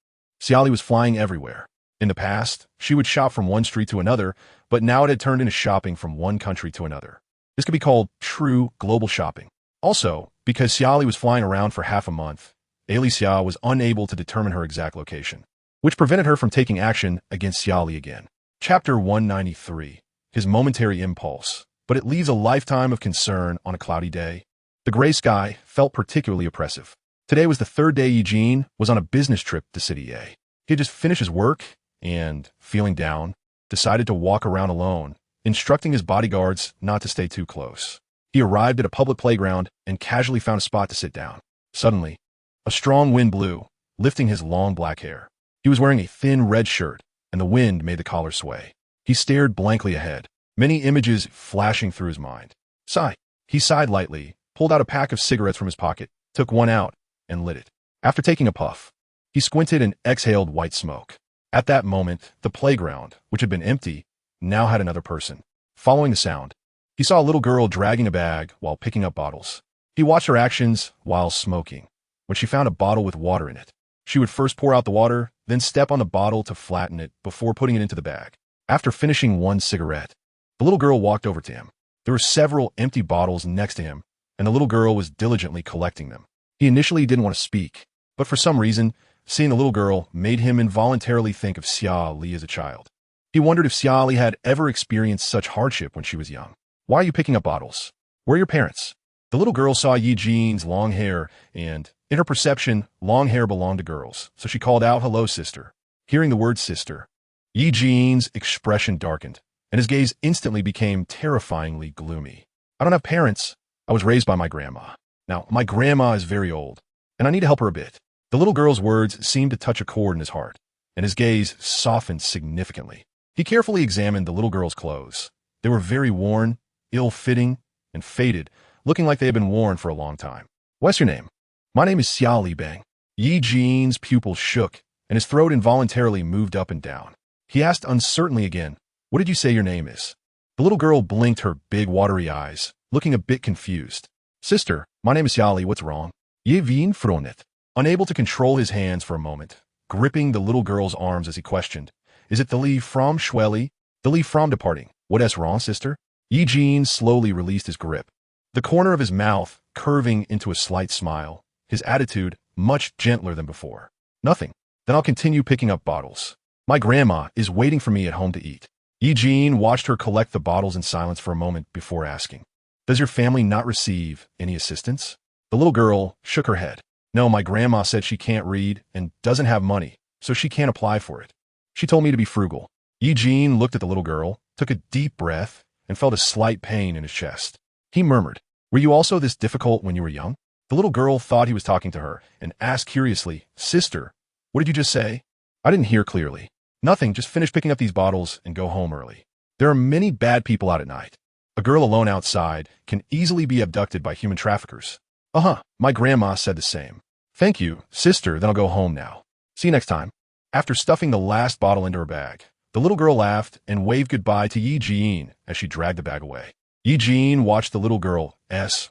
Xia Li was flying everywhere. In the past, she would shop from one street to another, but now it had turned into shopping from one country to another. This could be called true global shopping. Also, because Xia Li was flying around for half a month, Xia was unable to determine her exact location, which prevented her from taking action against Xia Li again. Chapter 193. His momentary impulse, but it leaves a lifetime of concern on a cloudy day. The gray sky felt particularly oppressive. Today was the third day Eugene was on a business trip to City A. He had just finished his work and, feeling down, decided to walk around alone, instructing his bodyguards not to stay too close. He arrived at a public playground and casually found a spot to sit down. Suddenly, a strong wind blew, lifting his long black hair. He was wearing a thin red shirt, and the wind made the collar sway. He stared blankly ahead, many images flashing through his mind. Sigh. He sighed lightly, pulled out a pack of cigarettes from his pocket, took one out, and lit it. After taking a puff, he squinted and exhaled white smoke. At that moment, the playground, which had been empty, now had another person. Following the sound, he saw a little girl dragging a bag while picking up bottles. He watched her actions while smoking. When she found a bottle with water in it, she would first pour out the water, then step on the bottle to flatten it before putting it into the bag. After finishing one cigarette, the little girl walked over to him. There were several empty bottles next to him, and the little girl was diligently collecting them. He initially didn't want to speak, but for some reason, seeing the little girl made him involuntarily think of Xia Li as a child. He wondered if Xia Li had ever experienced such hardship when she was young. Why are you picking up bottles? Where are your parents? The little girl saw Yi Jin's long hair, and, in her perception, long hair belonged to girls, so she called out, "Hello, sister." Hearing the word sister, Yi Jin's expression darkened, and his gaze instantly became terrifyingly gloomy. I don't have parents. I was raised by my grandma. Now, my grandma is very old, and I need to help her a bit. The little girl's words seemed to touch a chord in his heart, and his gaze softened significantly. He carefully examined the little girl's clothes. They were very worn, ill-fitting, and faded, looking like they had been worn for a long time. "What's your name?" "My name is Xia Li Bang." Yi Jin's pupils shook, and his throat involuntarily moved up and down. He asked uncertainly again, "What did you say your name is?" The little girl blinked her big watery eyes, looking a bit confused. "Sister, my name is Xia Li, what's wrong?" Ye Vien Fronet. Unable to control his hands for a moment, gripping the little girl's arms as he questioned, "Is it the Li from Xue? The Li from departing? What is wrong, sister?" Yi Jin slowly released his grip, the corner of his mouth curving into a slight smile, his attitude much gentler than before. "Nothing. Then I'll continue picking up bottles. My grandma is waiting for me at home to eat." Yi Jin watched her collect the bottles in silence for a moment before asking, "Does your family not receive any assistance?" The little girl shook her head. "No, my grandma said she can't read and doesn't have money, so she can't apply for it. She told me to be frugal." Yi Jin looked at the little girl, took a deep breath, and felt a slight pain in his chest. He murmured, "Were you also this difficult when you were young?" The little girl thought he was talking to her and asked curiously, "Sister, what did you just say?" "I didn't hear clearly." "Nothing, just finish picking up these bottles and go home early. There are many bad people out at night. A girl alone outside can easily be abducted by human traffickers." "Uh-huh, my grandma said the same." "Thank you, sister, then I'll go home now. See you next time." After stuffing the last bottle into her bag, the little girl laughed and waved goodbye to Yi Jin as she dragged the bag away. Yi Jin watched the little girl's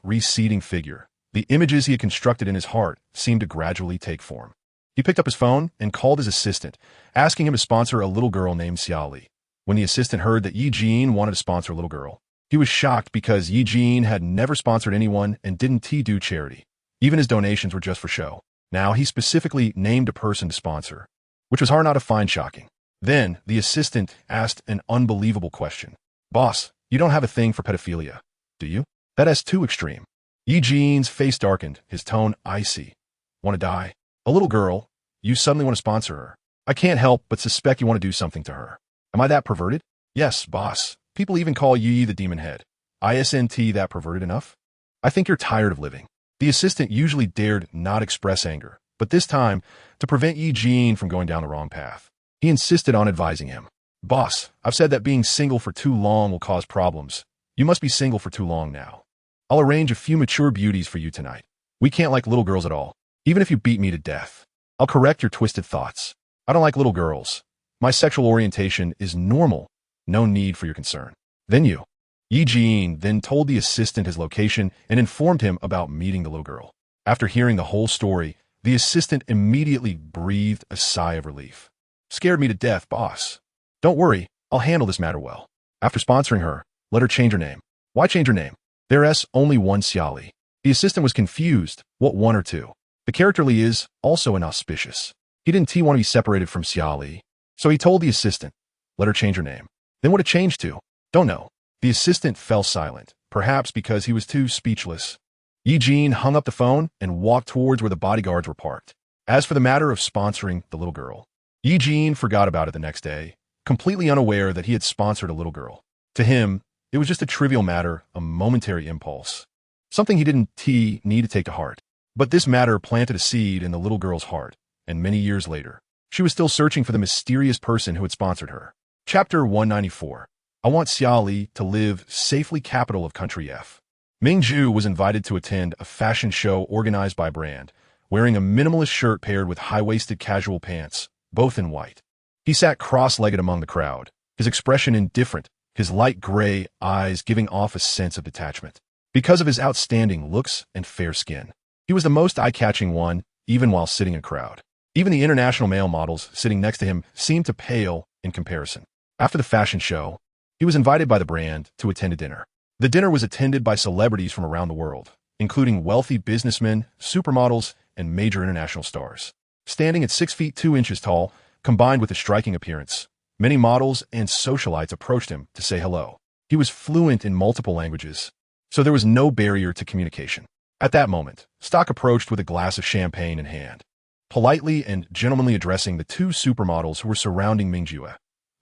receding figure. The images he had constructed in his heart seemed to gradually take form. He picked up his phone and called his assistant, asking him to sponsor a little girl named Xia Li. When the assistant heard that Yi Jin wanted to sponsor a little girl, he was shocked because Yi Jin had never sponsored anyone and didn't do charity. Even his donations were just for show. Now he specifically named a person to sponsor, which was hard not to find shocking. Then the assistant asked an unbelievable question. "Boss, you don't have a thing for pedophilia, do you? That is too extreme." Yi Jin's face darkened, his tone icy. "Want to die? A little girl? You suddenly want to sponsor her? I can't help but suspect you want to do something to her. Am I that perverted?" "Yes, boss. People even call Yi the demon head. Isn't that perverted enough? I think you're tired of living." The assistant usually dared not express anger, but this time, to prevent Yi Jin from going down the wrong path, he insisted on advising him. "Boss, I've said that being single for too long will cause problems. You must be single for too long now. I'll arrange a few mature beauties for you tonight. We can't like little girls at all, even if you beat me to death. I'll correct your twisted thoughts. I don't like little girls. My sexual orientation is normal. No need for your concern." Then Yi Jin then told the assistant his location and informed him about meeting the little girl. After hearing the whole story, the assistant immediately breathed a sigh of relief. "Scared me to death, boss. Don't worry, I'll handle this matter well. After sponsoring her, let her change her name." "Why change her name? There's only one Xia Li." The assistant was confused. What, one or two? The character Li is also inauspicious. He didn't want to be separated from Xia Li, so he told the assistant, "Let her change her name." Then what it changed to? Don't know. The assistant fell silent, perhaps because he was too speechless. Yi Jin hung up the phone and walked towards where the bodyguards were parked. As for the matter of sponsoring the little girl, Yi Jin forgot about it the next day, completely unaware that he had sponsored a little girl. To him, it was just a trivial matter, a momentary impulse, something he didn't need to take to heart. But this matter planted a seed in the little girl's heart, and many years later, she was still searching for the mysterious person who had sponsored her. Chapter 194. I want Xia Li to live safely, capital of Country F. Mingju was invited to attend a fashion show organized by brand, wearing a minimalist shirt paired with high-waisted casual pants, both in white. He sat cross-legged among the crowd, his expression indifferent, his light gray eyes giving off a sense of detachment. Because of his outstanding looks and fair skin, he was the most eye-catching one, even while sitting in a crowd. Even the international male models sitting next to him seemed to pale in comparison. After the fashion show, he was invited by the brand to attend a dinner. The dinner was attended by celebrities from around the world, including wealthy businessmen, supermodels, and major international stars. Standing at 6 feet 2 inches tall, combined with a striking appearance, many models and socialites approached him to say hello. He was fluent in multiple languages, so there was no barrier to communication. At that moment, Stock approached with a glass of champagne in hand, politely and gentlemanly addressing the two supermodels who were surrounding Mingjue.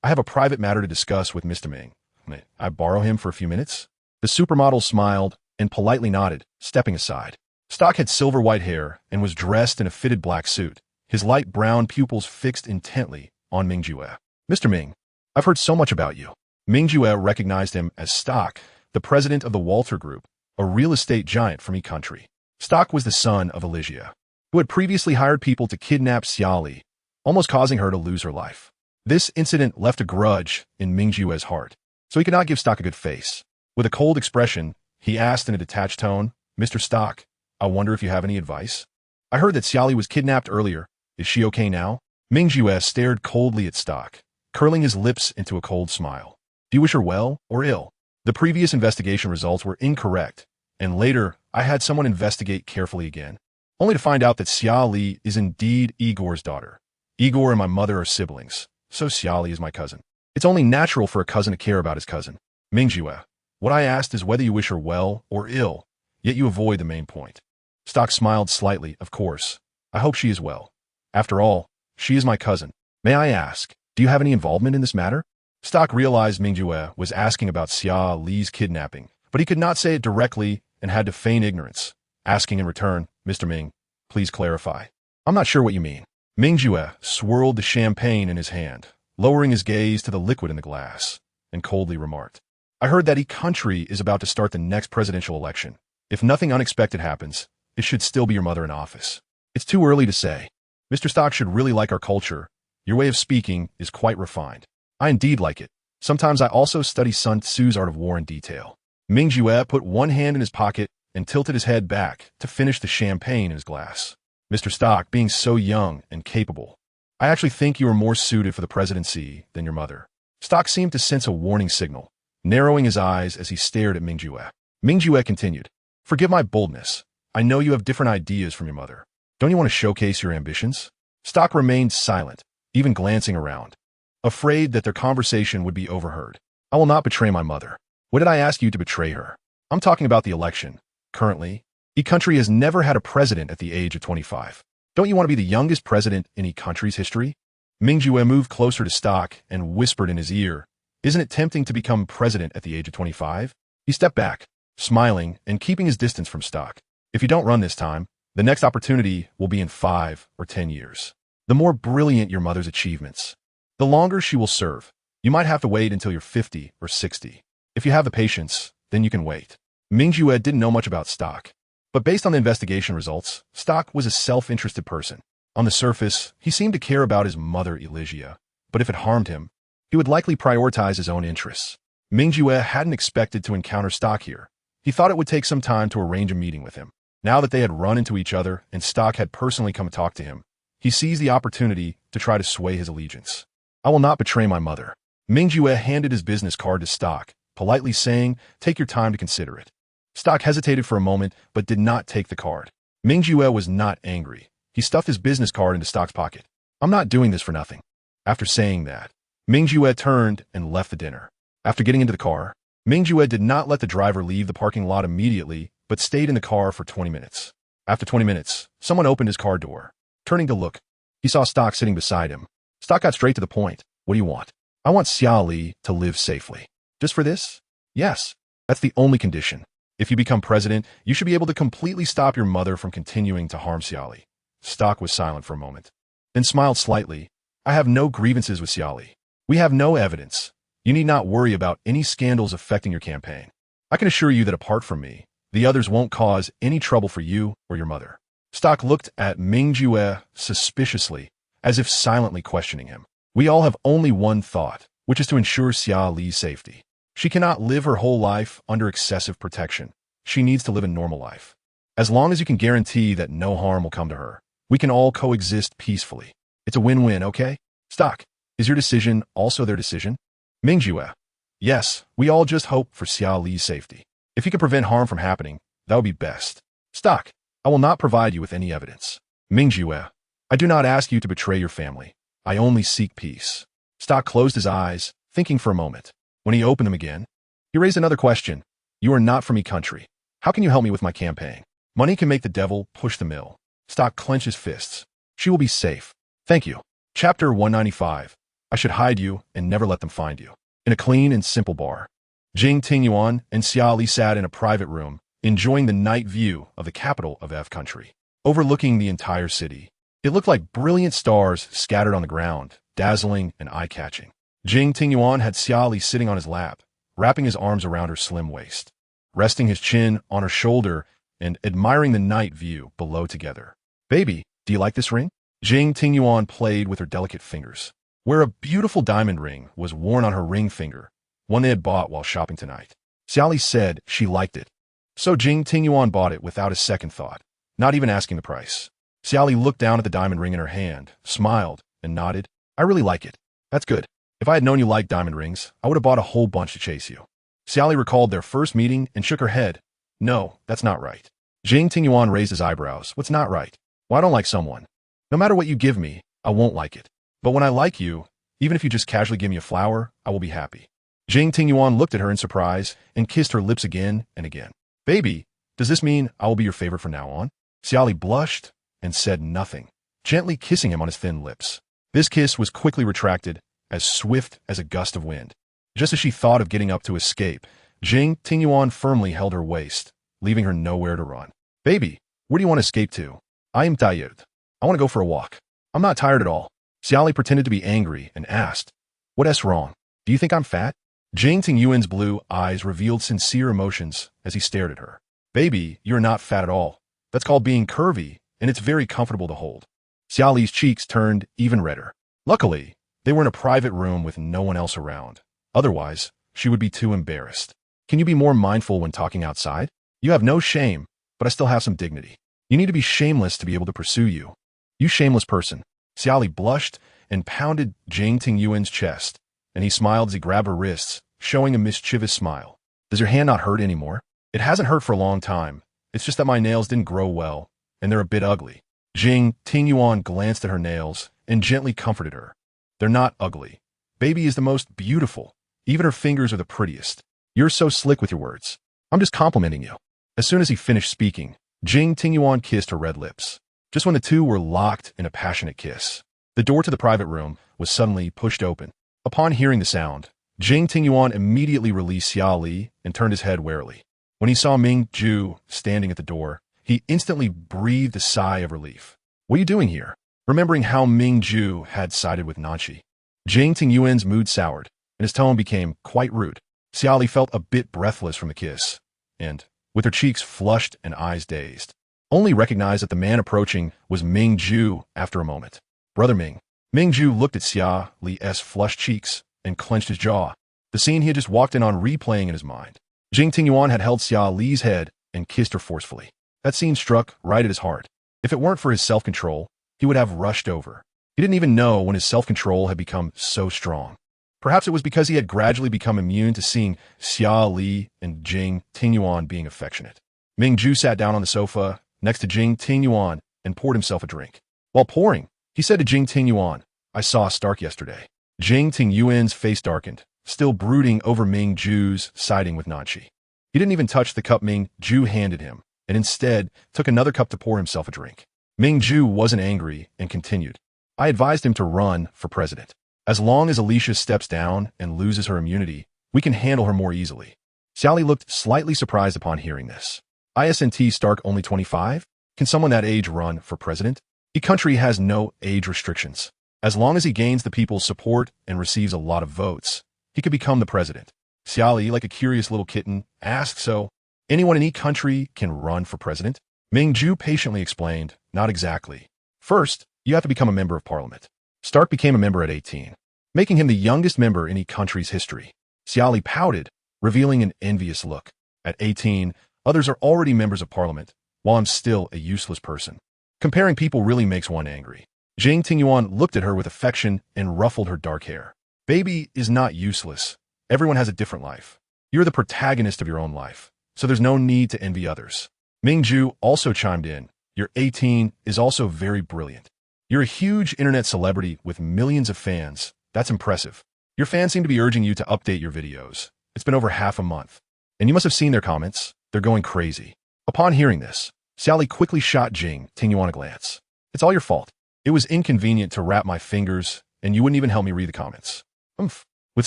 I have a private matter to discuss with Mr. Ming. May I borrow him for a few minutes? The supermodel smiled and politely nodded, stepping aside. Stock had silver white hair and was dressed in a fitted black suit, his light brown pupils fixed intently on Mingjue. Mr. Ming, I've heard so much about you. Mingjue recognized him as Stock, the president of the Walter Group, a real estate giant from E-Country. Stock was the son of Alicia, who had previously hired people to kidnap Xia Li, almost causing her to lose her life. This incident left a grudge in Mingjue's heart, so he could not give Stock a good face. With a cold expression, he asked in a detached tone, Mr. Stock, I wonder if you have any advice? I heard that Xia Li was kidnapped earlier. Is she okay now? Mingjue stared coldly at Stock, curling his lips into a cold smile. Do you wish her well or ill? The previous investigation results were incorrect, and later I had someone investigate carefully again, only to find out that Xia Li is indeed Igor's daughter. Igor and my mother are siblings, so Xia Li is my cousin. It's only natural for a cousin to care about his cousin. Mingjue, what I asked is whether you wish her well or ill, yet you avoid the main point. Stock smiled slightly, of course. I hope she is well. After all, she is my cousin. May I ask, do you have any involvement in this matter? Stock realized Mingjue was asking about Xia Li's kidnapping, but he could not say it directly and had to feign ignorance, asking in return, Mr. Ming, please clarify. I'm not sure what you mean. Mingjue swirled the champagne in his hand, lowering his gaze to the liquid in the glass, and coldly remarked, I heard that E-Country is about to start the next presidential election. If nothing unexpected happens, it should still be your mother in office. It's too early to say. Mr. Stock should really like our culture. Your way of speaking is quite refined. I indeed like it. Sometimes I also study Sun Tzu's Art of War in detail. Mingjue put one hand in his pocket and tilted his head back to finish the champagne in his glass. Mr. Stock, being so young and capable, I actually think you are more suited for the presidency than your mother. Stock seemed to sense a warning signal, narrowing his eyes as he stared at Mingjue. Mingjue continued, Forgive my boldness. I know you have different ideas from your mother. Don't you want to showcase your ambitions? Stock remained silent, even glancing around, afraid that their conversation would be overheard. I will not betray my mother. What did I ask you to betray her? I'm talking about the election. Currently, E-Country has never had a president at the age of 25. Don't you want to be the youngest president in E-Country's history? Mingjue moved closer to Stock and whispered in his ear, Isn't it tempting to become president at the age of 25? He stepped back, smiling and keeping his distance from Stock. If you don't run this time, the next opportunity will be in 5 or 10 years. The more brilliant your mother's achievements, the longer she will serve. You might have to wait until you're 50 or 60. If you have the patience, then you can wait. Mingjue didn't know much about Stock, but based on the investigation results, Stock was a self-interested person. On the surface, he seemed to care about his mother, Alicia, but if it harmed him, he would likely prioritize his own interests. Mingjue hadn't expected to encounter Stock here. He thought it would take some time to arrange a meeting with him. Now that they had run into each other and Stock had personally come to talk to him, he seized the opportunity to try to sway his allegiance. I will not betray my mother. Mingjue handed his business card to Stock, politely saying, Take your time to consider it. Stock hesitated for a moment, but did not take the card. Mingjue was not angry. He stuffed his business card into Stock's pocket. I'm not doing this for nothing. After saying that, Mingjue turned and left the dinner. After getting into the car, Mingjue did not let the driver leave the parking lot immediately, but stayed in the car for 20 minutes. After 20 minutes, someone opened his car door. Turning to look, he saw Stock sitting beside him. Stock got straight to the point. What do you want? I want Xia Li to live safely. Just for this? Yes. That's the only condition. If you become president, you should be able to completely stop your mother from continuing to harm Xia Li. Stock was silent for a moment. then smiled slightly. I have no grievances with Xia Li. We have no evidence. You need not worry about any scandals affecting your campaign. I can assure you that apart from me, the others won't cause any trouble for you or your mother. Stock looked at Ming Jue suspiciously, as if silently questioning him. We all have only one thought, which is to ensure Xia Li's safety. She cannot live her whole life under excessive protection. She needs to live a normal life. As long as you can guarantee that no harm will come to her, we can all coexist peacefully. It's a win-win, okay? Stock, is your decision also their decision? Ming Jue. Yes, we all just hope for Xia Li's safety. If you can prevent harm from happening, that would be best. Stock, I will not provide you with any evidence. Ming Jue. I do not ask you to betray your family. I only seek peace. Stock closed his eyes, thinking for a moment. When he opened them again, he raised another question. You are not from my country. How can you help me with my campaign? Money can make the devil push the mill. Stock clenched his fists. She will be safe. Thank you. Chapter 195. I should hide you and never let them find you. In a clean and simple bar, Jing Tingyuan and Xia Li sat in a private room, enjoying the night view of the capital of F country, overlooking the entire city. It looked like brilliant stars scattered on the ground, dazzling and eye-catching. Jing Tingyuan had Xia Li sitting on his lap, wrapping his arms around her slim waist, resting his chin on her shoulder and admiring the night view below together. Baby, do you like this ring? Jing Tingyuan played with her delicate fingers, where a beautiful diamond ring was worn on her ring finger, one they had bought while shopping tonight. Xia Li said she liked it. So Jing Tingyuan bought it without a second thought, not even asking the price. Xia Li looked down at the diamond ring in her hand, smiled, and nodded. I really like it. That's good. If I had known you liked diamond rings, I would have bought a whole bunch to chase you. Xia Li recalled their first meeting and shook her head. No, that's not right. Jing Tingyuan raised his eyebrows. What's not right? Well, I don't like someone. No matter what you give me, I won't like it. But when I like you, even if you just casually give me a flower, I will be happy. Jing Tingyuan looked at her in surprise and kissed her lips again and again. Baby, does this mean I will be your favorite from now on? Xia Li blushed and said nothing, gently kissing him on his thin lips. This kiss was quickly retracted, as swift as a gust of wind. Just as she thought of getting up to escape, Jing Tingyuan firmly held her waist, leaving her nowhere to run. Baby, where do you want to escape to? I am tired. I want to go for a walk. I'm not tired at all. Xia Li pretended to be angry and asked, What's wrong? Do you think I'm fat? Jing Tingyuan's blue eyes revealed sincere emotions as he stared at her. Baby, you're not fat at all. That's called being curvy, and it's very comfortable to hold. Xia Li's cheeks turned even redder. Luckily, they were in a private room with no one else around. Otherwise, she would be too embarrassed. Can you be more mindful when talking outside? You have no shame, but I still have some dignity. You need to be shameless to be able to pursue you. You shameless person. Xia Li blushed and pounded Jing Tingyuan's chest, and he smiled as he grabbed her wrists, showing a mischievous smile. Does your hand not hurt anymore? It hasn't hurt for a long time. It's just that my nails didn't grow well, and they're a bit ugly. Jing Tingyuan glanced at her nails and gently comforted her. They're not ugly. Baby is the most beautiful. Even her fingers are the prettiest. You're so slick with your words. I'm just complimenting you. As soon as he finished speaking, Jing Tingyuan kissed her red lips. Just when the two were locked in a passionate kiss, the door to the private room was suddenly pushed open. Upon hearing the sound, Jing Tingyuan immediately released Xia Li and turned his head warily. When he saw Ming Ju standing at the door, he instantly breathed a sigh of relief. What are you doing here? Remembering how Ming Ju had sided with Nanshi, Jing Tingyuan's mood soured, and his tone became quite rude. Xia Li felt a bit breathless from the kiss, and, with her cheeks flushed and eyes dazed, only recognized that the man approaching was Ming Ju after a moment. Brother Ming. Ming Ju looked at Xia Li's flushed cheeks and clenched his jaw. The scene he had just walked in on replaying in his mind. Jing Tingyuan had held Xia Li's head and kissed her forcefully. That scene struck right at his heart. If it weren't for his self-control, he would have rushed over. He didn't even know when his self-control had become so strong. Perhaps it was because he had gradually become immune to seeing Xia Li and Jing Tingyuan being affectionate. Ming Ju sat down on the sofa next to Jing Tingyuan and poured himself a drink. While pouring, he said to Jing Tingyuan, I saw a Stark yesterday. Jing Tingyuan's face darkened, still brooding over Ming Ju's siding with Nanshi. He didn't even touch the cup Ming Ju handed him, and instead took another cup to pour himself a drink. Ming Ju wasn't angry and continued. I advised him to run for president. As long as Alicia steps down and loses her immunity, we can handle her more easily. Xia Li looked slightly surprised upon hearing this. ISNT Stark only 25? Can someone that age run for president? Each country has no age restrictions. As long as he gains the people's support and receives a lot of votes, he could become the president. Xia Li, like a curious little kitten, asked, so anyone in each country can run for president? Ming Ju patiently explained, not exactly. First, you have to become a member of parliament. Stark became a member at 18, making him the youngest member in each country's history. Xia Li pouted, revealing an envious look. At 18, others are already members of parliament, while I'm still a useless person. Comparing people really makes one angry. Jing Tingyuan looked at her with affection and ruffled her dark hair. Baby is not useless. Everyone has a different life. You're the protagonist of your own life, so there's no need to envy others. Ming Ju also chimed in. Your 18 is also very brilliant. You're a huge internet celebrity with millions of fans. That's impressive. Your fans seem to be urging you to update your videos. It's been over half a month. And you must have seen their comments. They're going crazy. Upon hearing this, Xia Li quickly shot Jing Tingyuan a glance. It's all your fault. It was inconvenient to wrap my fingers, and you wouldn't even help me read the comments. Oomph. With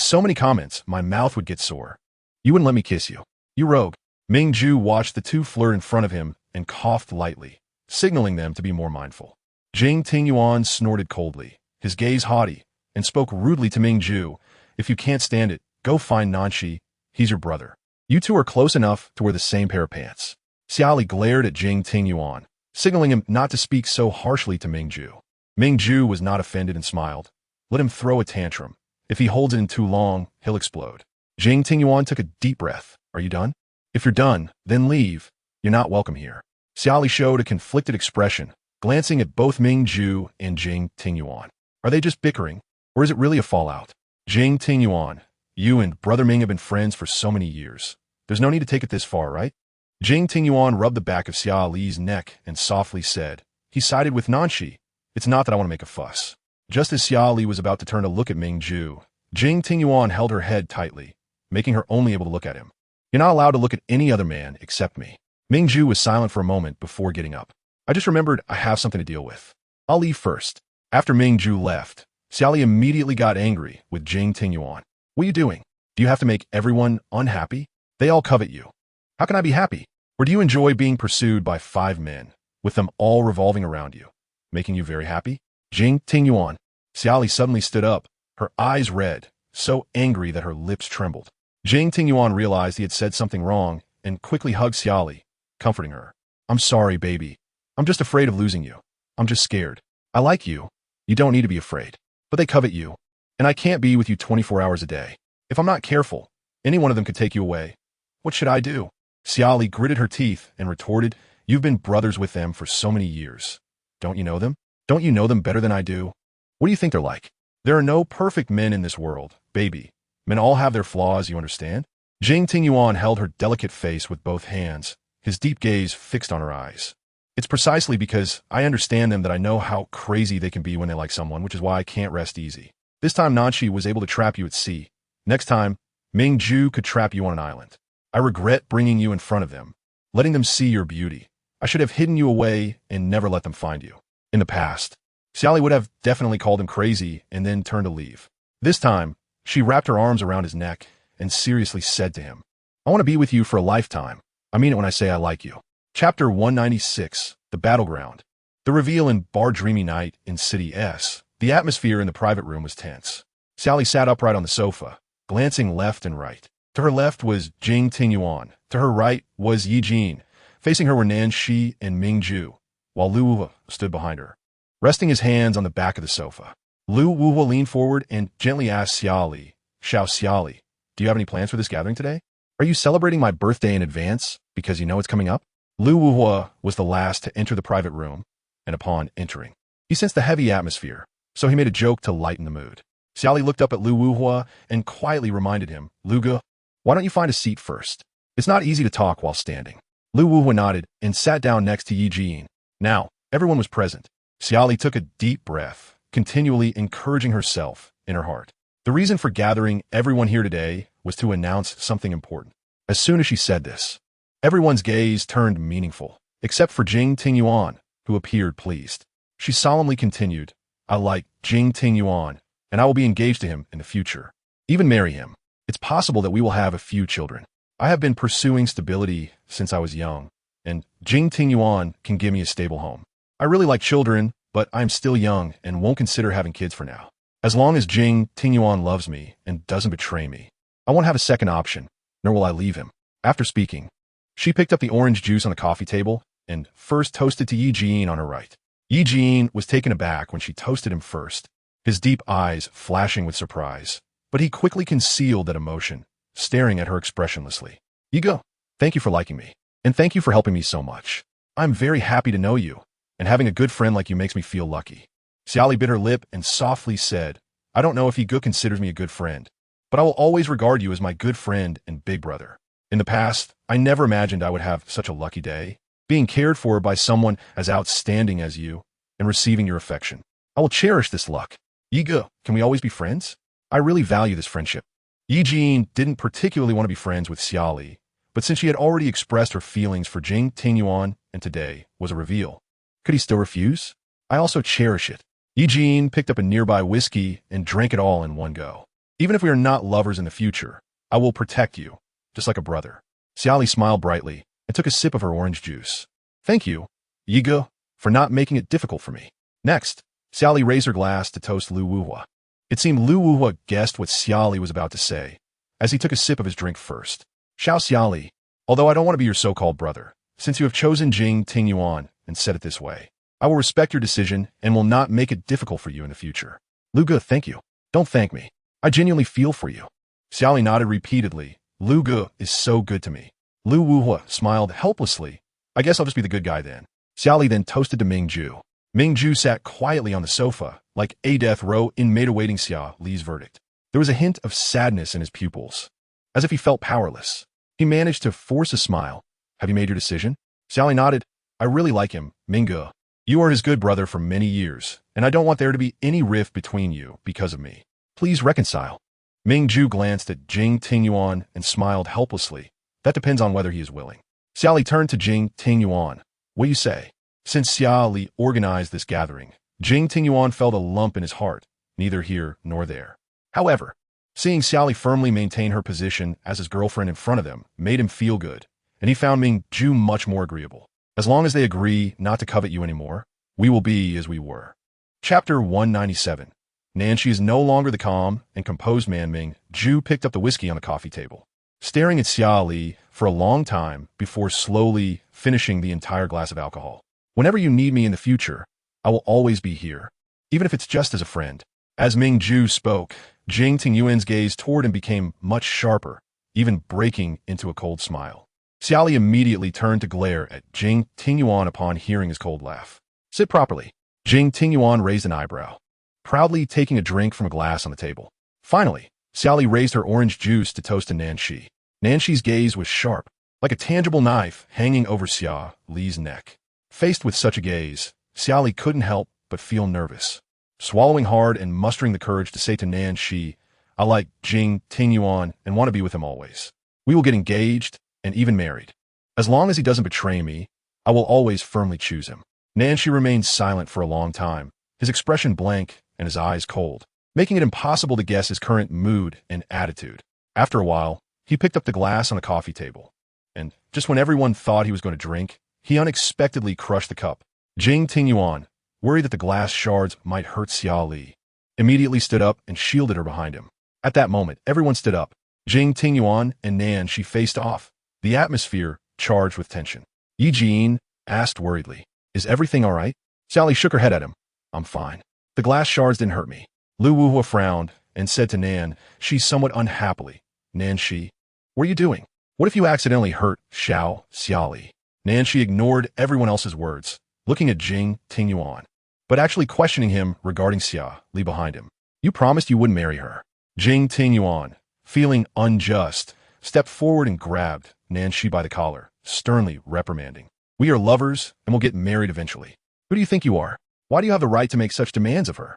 so many comments, my mouth would get sore. You wouldn't let me kiss you. You rogue. Ming Ju watched the two flirt in front of him and coughed lightly, signaling them to be more mindful. Jing Tingyuan snorted coldly, his gaze haughty, and spoke rudely to Ming Ju. If you can't stand it, go find Nanshi. He's your brother. You two are close enough to wear the same pair of pants. Xia Li glared at Jing Tingyuan, signaling him not to speak so harshly to Ming Ju. Ming Ju was not offended and smiled. Let him throw a tantrum. If he holds it in too long, he'll explode. Jing Tingyuan took a deep breath. Are you done? If you're done, then leave. You're not welcome here. Xia Li showed a conflicted expression, glancing at both Ming Ju and Jing Tingyuan. Are they just bickering, or is it really a fallout? Jing Tingyuan, you and Brother Ming have been friends for so many years. There's no need to take it this far, right? Jing Tingyuan rubbed the back of Xia Li's neck and softly said, he sided with Nanshi. It's not that I want to make a fuss. Just as Xia Li was about to turn to look at Ming Ju, Jing Tingyuan held her head tightly, making her only able to look at him. You're not allowed to look at any other man except me. Ming Ju was silent for a moment before getting up. I just remembered I have something to deal with. I'll leave first. After Ming Ju left, Xia Li immediately got angry with Jing Tingyuan. What are you doing? Do you have to make everyone unhappy? They all covet you. How can I be happy? Or do you enjoy being pursued by 5 men, with them all revolving around you, making you very happy? Jing Tingyuan. Xia Li suddenly stood up, her eyes red, so angry that her lips trembled. Jing Tingyuan realized he had said something wrong and quickly hugged Xia Li, comforting her. I'm sorry, baby. I'm just afraid of losing you. I'm just scared. I like you. You don't need to be afraid. But they covet you, and I can't be with you 24 hours a day. If I'm not careful, any one of them could take you away. What should I do? Xia Li gritted her teeth and retorted, you've been brothers with them for so many years. Don't you know them? Don't you know them better than I do? What do you think they're like? There are no perfect men in this world, baby. Men all have their flaws, you understand? Jing Tingyuan held her delicate face with both hands, his deep gaze fixed on her eyes. It's precisely because I understand them that I know how crazy they can be when they like someone, which is why I can't rest easy. This time Nanshi was able to trap you at sea. Next time, Ming Ju could trap you on an island. I regret bringing you in front of them, letting them see your beauty. I should have hidden you away and never let them find you. In the past, Xia Li would have definitely called him crazy and then turned to leave. This time, she wrapped her arms around his neck and seriously said to him, I want to be with you for a lifetime. I mean it when I say I like you. Chapter 196, The Battleground. The reveal in Bar Dreamy Night in City S. The atmosphere in the private room was tense. Xia Li sat upright on the sofa, glancing left and right. To her left was Jing Tingyuan. To her right was Yi Jin. Facing her were Nanshi and Ming Ju, while Lu Wuhua stood behind her, resting his hands on the back of the sofa. Lu Wuhua leaned forward and gently asked Xia Li, Xia Li, do you have any plans for this gathering today? Are you celebrating my birthday in advance because you know it's coming up? Lu Wuhua was the last to enter the private room, and upon entering, he sensed the heavy atmosphere, so he made a joke to lighten the mood. Xia Li looked up at Lu Wuhua and quietly reminded him, Luga, why don't you find a seat first? It's not easy to talk while standing. Lu Wuhua nodded and sat down next to Yi Jin. Now, everyone was present. Xia Li took a deep breath, continually encouraging herself in her heart. The reason for gathering everyone here today was to announce something important. As soon as she said this, everyone's gaze turned meaningful, except for Jing Tingyuan, who appeared pleased. She solemnly continued, I like Jing Tingyuan, and I will be engaged to him in the future. Even marry him. It's possible that we will have a few children. I have been pursuing stability since I was young, and Jing Tingyuan can give me a stable home. I really like children, but I'm still young and won't consider having kids for now. As long as Jing Tingyuan loves me and doesn't betray me, I won't have a second option, nor will I leave him. After speaking, she picked up the orange juice on the coffee table and first toasted to Yi Jin on her right. Yi Jin was taken aback when she toasted him first, his deep eyes flashing with surprise, but he quickly concealed that emotion, staring at her expressionlessly. Yigo, thank you for liking me, and thank you for helping me so much. I'm very happy to know you, and having a good friend like you makes me feel lucky. Xia Li bit her lip and softly said, I don't know if Yigo considers me a good friend, but I will always regard you as my good friend and big brother. In the past, I never imagined I would have such a lucky day, being cared for by someone as outstanding as you, and receiving your affection. I will cherish this luck. Yigo, can we always be friends? I really value this friendship. Yi Jin didn't particularly want to be friends with Xia Li, but since she had already expressed her feelings for Jing Tingyuan, and today was a reveal, could he still refuse? I also cherish it. Yi Jin picked up a nearby whiskey and drank it all in one go. Even if we are not lovers in the future, I will protect you, just like a brother. Xia Li smiled brightly and took a sip of her orange juice. Thank you, Yigo, for not making it difficult for me. Next, Xia Li raised her glass to toast Lu Wuhua. It seemed Lu Wuhua guessed what Xia Li was about to say, as he took a sip of his drink first. Xiao Xia Li, although I don't want to be your so-called brother, since you have chosen Jing Tingyuan and said it this way, I will respect your decision and will not make it difficult for you in the future. Lu Ge, thank you. Don't thank me. I genuinely feel for you. Xia Li nodded repeatedly. Lu Ge is so good to me. Lu Wuhua smiled helplessly. I guess I'll just be the good guy then. Xia Li then toasted to Ming Ju. Ming Ju sat quietly on the sofa, like a death row inmate awaiting Xia Li's verdict. There was a hint of sadness in his pupils, as if he felt powerless. He managed to force a smile. Have you made your decision? Xia Li nodded. I really like him, Ming Ge. You are his good brother for many years, and I don't want there to be any rift between you because of me. Please reconcile. Ming Ju glanced at Jing Tingyuan and smiled helplessly. That depends on whether he is willing. Xia Li turned to Jing Tingyuan. What do you say? Since Xia Li organized this gathering, Jing Tingyuan felt a lump in his heart, neither here nor there. However, seeing Xia Li firmly maintain her position as his girlfriend in front of them made him feel good, and he found Ming Ju much more agreeable. As long as they agree not to covet you anymore, we will be as we were. Chapter 197. Nanshi is no longer the calm and composed man. Ming Ju picked up the whiskey on the coffee table, staring at Xia Li for a long time before slowly finishing the entire glass of alcohol. Whenever you need me in the future, I will always be here, even if it's just as a friend. As Ming Ju spoke, Jing Tingyuan's gaze toward him became much sharper, even breaking into a cold smile. Xia Li immediately turned to glare at Jing Tingyuan upon hearing his cold laugh. Sit properly. Jing Tingyuan raised an eyebrow, proudly taking a drink from a glass on the table. Finally, Xia Li raised her orange juice to toast to Nanshi. Nanshi's gaze was sharp, like a tangible knife hanging over Xia Li's neck. Faced with such a gaze, Xia Li couldn't help but feel nervous. Swallowing hard and mustering the courage to say to Nanshi, I like Jing Tingyuan and want to be with him always. We will get engaged and even married. As long as he doesn't betray me, I will always firmly choose him. Nanshi remained silent for a long time, his expression blank and his eyes cold, making it impossible to guess his current mood and attitude. After a while, he picked up the glass on the coffee table, and just when everyone thought he was going to drink, he unexpectedly crushed the cup. Jing Tingyuan, worried that the glass shards might hurt Xia Li, immediately stood up and shielded her behind him. At that moment, everyone stood up. Jing Tingyuan and Nanshi faced off, the atmosphere charged with tension. Yi Jin asked worriedly, Is everything all right? Xia Li shook her head at him. I'm fine. The glass shards didn't hurt me. Lu Wuhua frowned and said to Nan, she somewhat unhappily, Nanshi, what are you doing? What if you accidentally hurt Xia Li? Nanshi ignored everyone else's words, looking at Jing Tingyuan, but actually questioning him regarding Xia Li behind him. You promised you wouldn't marry her. Jing Tingyuan, feeling unjust, stepped forward and grabbed Nanshi by the collar, sternly reprimanding. We are lovers and will get married eventually. Who do you think you are? Why do you have the right to make such demands of her?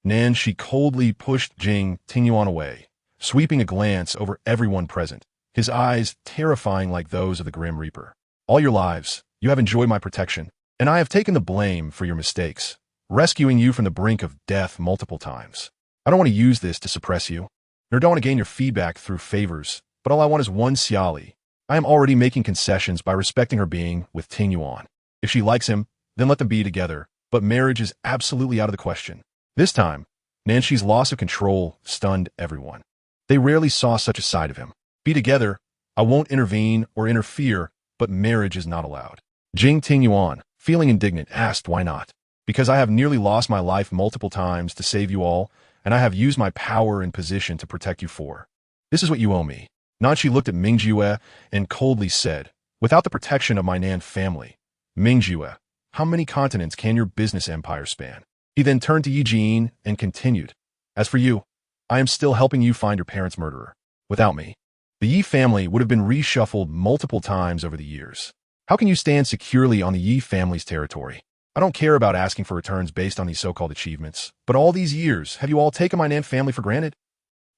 Nanshi coldly pushed Jing Tingyuan away, sweeping a glance over everyone present, his eyes terrifying like those of the Grim Reaper. All your lives, you have enjoyed my protection, and I have taken the blame for your mistakes, rescuing you from the brink of death multiple times. I don't want to use this to suppress you, nor don't want to gain your feedback through favors, but all I want is one Xia Li. I am already making concessions by respecting her being with Tingyuan. If she likes him, then let them be together, but marriage is absolutely out of the question. This time, Nanshi's loss of control stunned everyone. They rarely saw such a side of him. Be together, I won't intervene or interfere, but marriage is not allowed. Jing Tingyuan, feeling indignant, asked why not. Because I have nearly lost my life multiple times to save you all, and I have used my power and position to protect you for. This is what you owe me. Nanshi looked at Mingjue and coldly said, without the protection of my Nan family, Mingjue, how many continents can your business empire span? He then turned to Yi Jin and continued, as for you, I am still helping you find your parents' murderer. Without me, the Yi family would have been reshuffled multiple times over the years. How can you stand securely on the Yi family's territory? I don't care about asking for returns based on these so-called achievements, but all these years, have you all taken my Nan family for granted?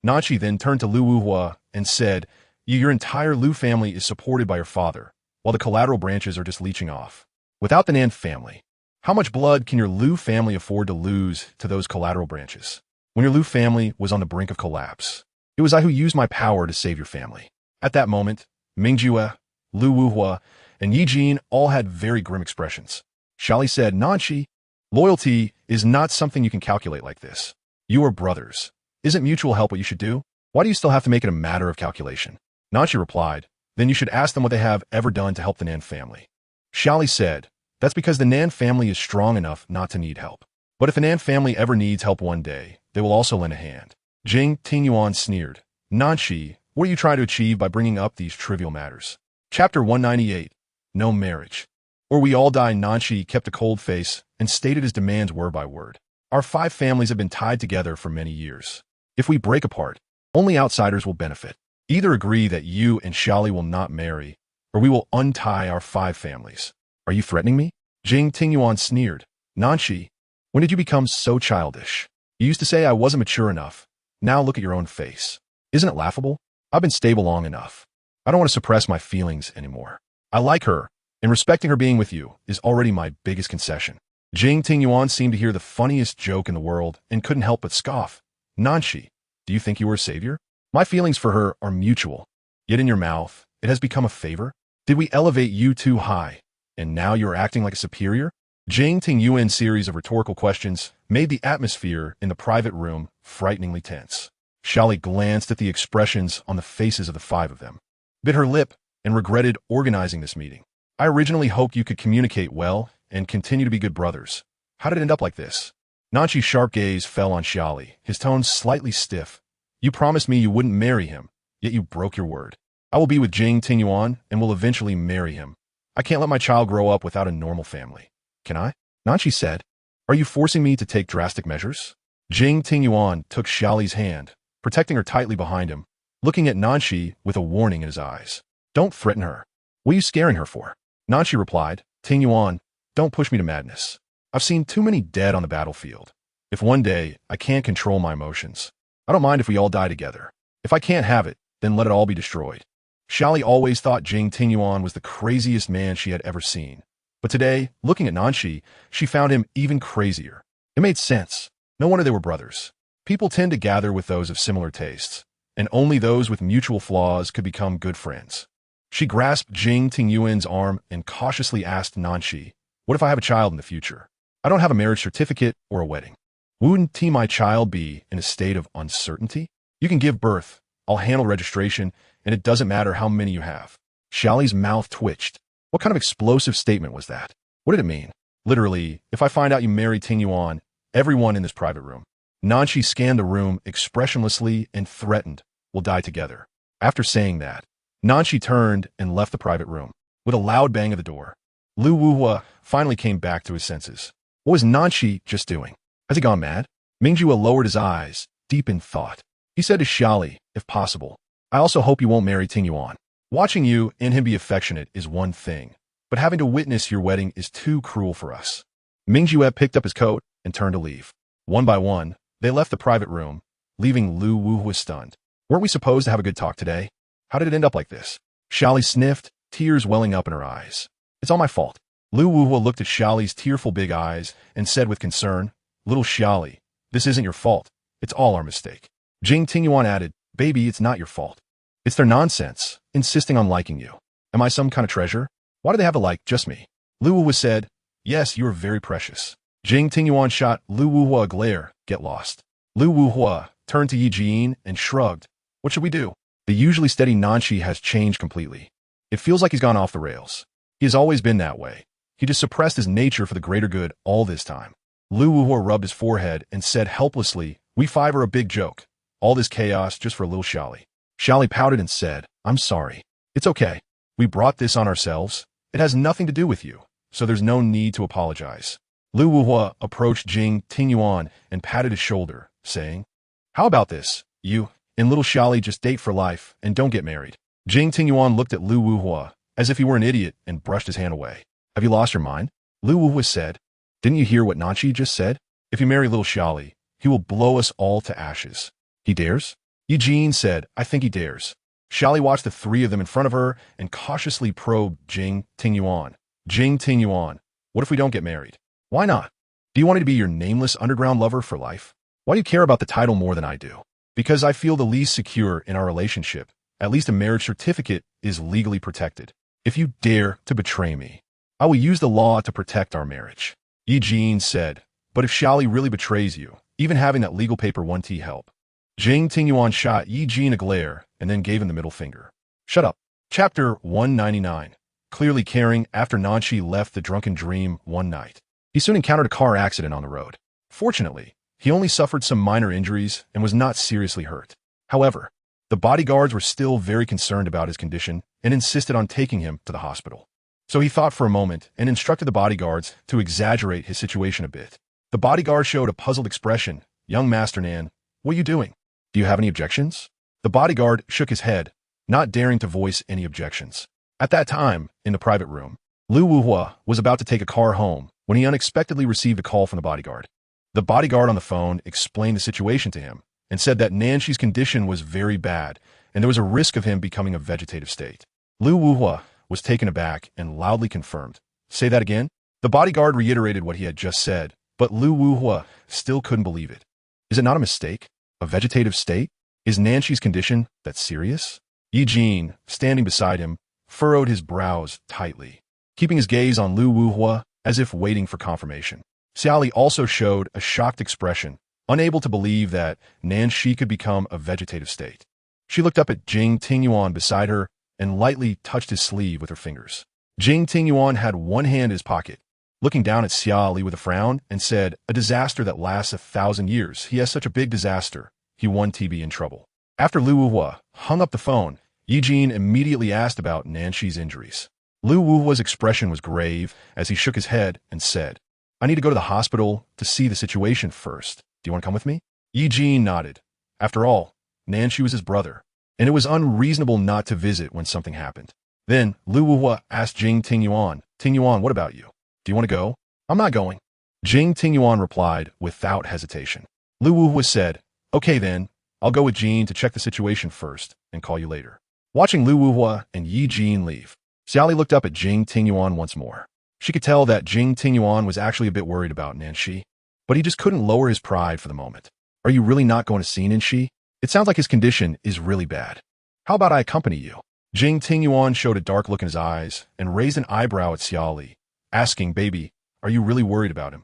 Nanshi then turned to Lu Wuhua and said, your entire Lu family is supported by your father, while the collateral branches are just leeching off. Without the Nan family, how much blood can your Lu family afford to lose to those collateral branches? When your Lu family was on the brink of collapse, it was I who used my power to save your family. At that moment, Mingjue, Lu Wuhua, and Yi Jin all had very grim expressions. Xia Li said, Nanshi, loyalty is not something you can calculate like this. You are brothers. Isn't mutual help what you should do? Why do you still have to make it a matter of calculation? Nanshi replied, then you should ask them what they have ever done to help the Nan family. Xia Li said, that's because the Nan family is strong enough not to need help. But if the Nan family ever needs help one day, they will also lend a hand. Jing Tingyuan sneered, Nanshi, what are you trying to achieve by bringing up these trivial matters? Chapter 198, No Marriage. Or we all die. Nanshi kept a cold face and stated his demands word by word. Our 5 families have been tied together for many years. If we break apart, only outsiders will benefit. Either agree that you and Xia Li will not marry, or we will untie our 5 families. Are you threatening me? Jing Tingyuan sneered. Nanshi, when did you become so childish? You used to say I wasn't mature enough. Now look at your own face. Isn't it laughable? I've been stable long enough. I don't want to suppress my feelings anymore. I like her, and respecting her being with you is already my biggest concession. Jing Tingyuan seemed to hear the funniest joke in the world and couldn't help but scoff. Nanshi, do you think you were a savior? My feelings for her are mutual. Yet in your mouth, it has become a favor? Did we elevate you too high, and now you're acting like a superior? Jing Tingyuan's series of rhetorical questions made the atmosphere in the private room frighteningly tense. Xia Li glanced at the expressions on the faces of the 5 of them, bit her lip, and regretted organizing this meeting. I originally hoped you could communicate well and continue to be good brothers. How did it end up like this? Nanshi's sharp gaze fell on Xia Li, his tone slightly stiff. You promised me you wouldn't marry him, yet you broke your word. I will be with Jing Tingyuan and will eventually marry him. I can't let my child grow up without a normal family. Can I? Nanshi said, are you forcing me to take drastic measures? Jing Tingyuan took Xia Li's hand, protecting her tightly behind him, looking at Nanshi with a warning in his eyes. Don't threaten her. What are you scaring her for? Nanshi replied, Tingyuan, don't push me to madness. I've seen too many dead on the battlefield. If one day I can't control my emotions, I don't mind if we all die together. If I can't have it, then let it all be destroyed. Xia Li always thought Jing Tingyuan was the craziest man she had ever seen. But today, looking at Nanshi, she found him even crazier. It made sense. No wonder they were brothers. People tend to gather with those of similar tastes, and only those with mutual flaws could become good friends. She grasped Jing Tingyuan's arm and cautiously asked Nanshi, what if I have a child in the future? I don't have a marriage certificate or a wedding. Wouldn't my child be in a state of uncertainty? You can give birth. I'll handle registration, and it doesn't matter how many you have. Xia Li's mouth twitched. What kind of explosive statement was that? What did it mean? Literally, if I find out you marry Tingyuan, everyone in this private room. Nanshi scanned the room expressionlessly and threatened, we'll die together. After saying that, Nanshi turned and left the private room. With a loud bang of the door, Lu Wuhua finally came back to his senses. What was Nanshi just doing? Has he gone mad? Mingjue lowered his eyes, deep in thought. He said to Xia Li, if possible, I also hope you won't marry Tingyuan. Watching you and him be affectionate is one thing, but having to witness your wedding is too cruel for us. Mingjue picked up his coat and turned to leave. One by one, they left the private room, leaving Lu Wuhua stunned. Weren't we supposed to have a good talk today? How did it end up like this? Xia Li sniffed, tears welling up in her eyes. It's all my fault. Lu Wuhua looked at Xia Li's tearful big eyes and said with concern, Little Xia Li, this isn't your fault. It's all our mistake. Jing Tingyuan added, Baby, it's not your fault. It's their nonsense, insisting on liking you. Am I some kind of treasure? Why do they have to like just me? Lu Wuhua said, Yes, you are very precious. Jing Tingyuan shot Lu Wuhua a glare. Get lost. Lu Wuhua turned to Yi Jin and shrugged. What should we do? The usually steady Nanshi has changed completely. It feels like he's gone off the rails. He has always been that way. He just suppressed his nature for the greater good all this time. Lu Wuhua rubbed his forehead and said helplessly, we five are a big joke. All this chaos just for a little Xia Li. Xia Li pouted and said, I'm sorry. It's okay. We brought this on ourselves. It has nothing to do with you, so there's no need to apologize. Lu Wuhua approached Jing Tingyuan and patted his shoulder, saying, how about this? You and little Xia Li just date for life and don't get married. Jing Tingyuan looked at Lu Wuhua as if he were an idiot and brushed his hand away. Have you lost your mind? Lu Wuhua said. Didn't you hear what Nanshi just said? If you marry little Xia Li, he will blow us all to ashes. He dares? Yi Jin said, I think he dares. Xia Li watched the three of them in front of her and cautiously probed Jing Tingyuan. Jing Tingyuan, what if we don't get married? Why not? Do you want me to be your nameless underground lover for life? Why do you care about the title more than I do? Because I feel the least secure in our relationship. At least a marriage certificate is legally protected. If you dare to betray me, I will use the law to protect our marriage. Yi Jin said, but if Xia Li really betrays you, even having that legal paper won't help. Jing Tingyuan shot Yi Jin a glare and then gave him the middle finger. Shut up. Chapter 199. Clearly caring after Nanshi left the drunken dream one night. He soon encountered a car accident on the road. Fortunately, he only suffered some minor injuries and was not seriously hurt. However, the bodyguards were still very concerned about his condition and insisted on taking him to the hospital. So he thought for a moment and instructed the bodyguards to exaggerate his situation a bit. The bodyguard showed a puzzled expression. Young Master Nan, what are you doing? Do you have any objections? The bodyguard shook his head, not daring to voice any objections. At that time, in the private room, Lu Wuhua was about to take a car home when he unexpectedly received a call from the bodyguard. The bodyguard on the phone explained the situation to him and said that Nanshi's condition was very bad and there was a risk of him becoming a vegetative state. Lu Wuhua was taken aback and loudly confirmed. Say that again? The bodyguard reiterated what he had just said, but Lu Wuhua still couldn't believe it. Is it not a mistake? A vegetative state? Is Nanshi's condition that serious? Yi Jin, standing beside him, furrowed his brows tightly, keeping his gaze on Lu Wuhua as if waiting for confirmation. Xia Li also showed a shocked expression, unable to believe that Nanshi could become a vegetative state. She looked up at Jing Tingyuan beside her and lightly touched his sleeve with her fingers. Jing Tingyuan had one hand in his pocket, looking down at Xia Li with a frown, and said, a disaster that lasts 1,000 years. He has such a big disaster. He won TB in trouble. After Lu Wuhua hung up the phone, Yi Jin immediately asked about Nanshi's injuries. Lu Wuhua's expression was grave as he shook his head and said, I need to go to the hospital to see the situation first. Do you want to come with me? Yi Jin nodded. After all, Nanshi was his brother, and it was unreasonable not to visit when something happened. Then Lu Wuhua asked Jing Tingyuan, Tingyuan, what about you? Do you want to go? I'm not going. Jing Tingyuan replied without hesitation. Lu Wuhua said, okay then, I'll go with Jin to check the situation first and call you later. Watching Lu Wuhua and Yi Jin leave, Xia Li looked up at Jing Tingyuan once more. She could tell that Jing Tingyuan was actually a bit worried about Nanshi, but he just couldn't lower his pride for the moment. Are you really not going to see Nanshi? It sounds like his condition is really bad. How about I accompany you? Jing Tingyuan showed a dark look in his eyes and raised an eyebrow at Xia Li, asking, baby, are you really worried about him?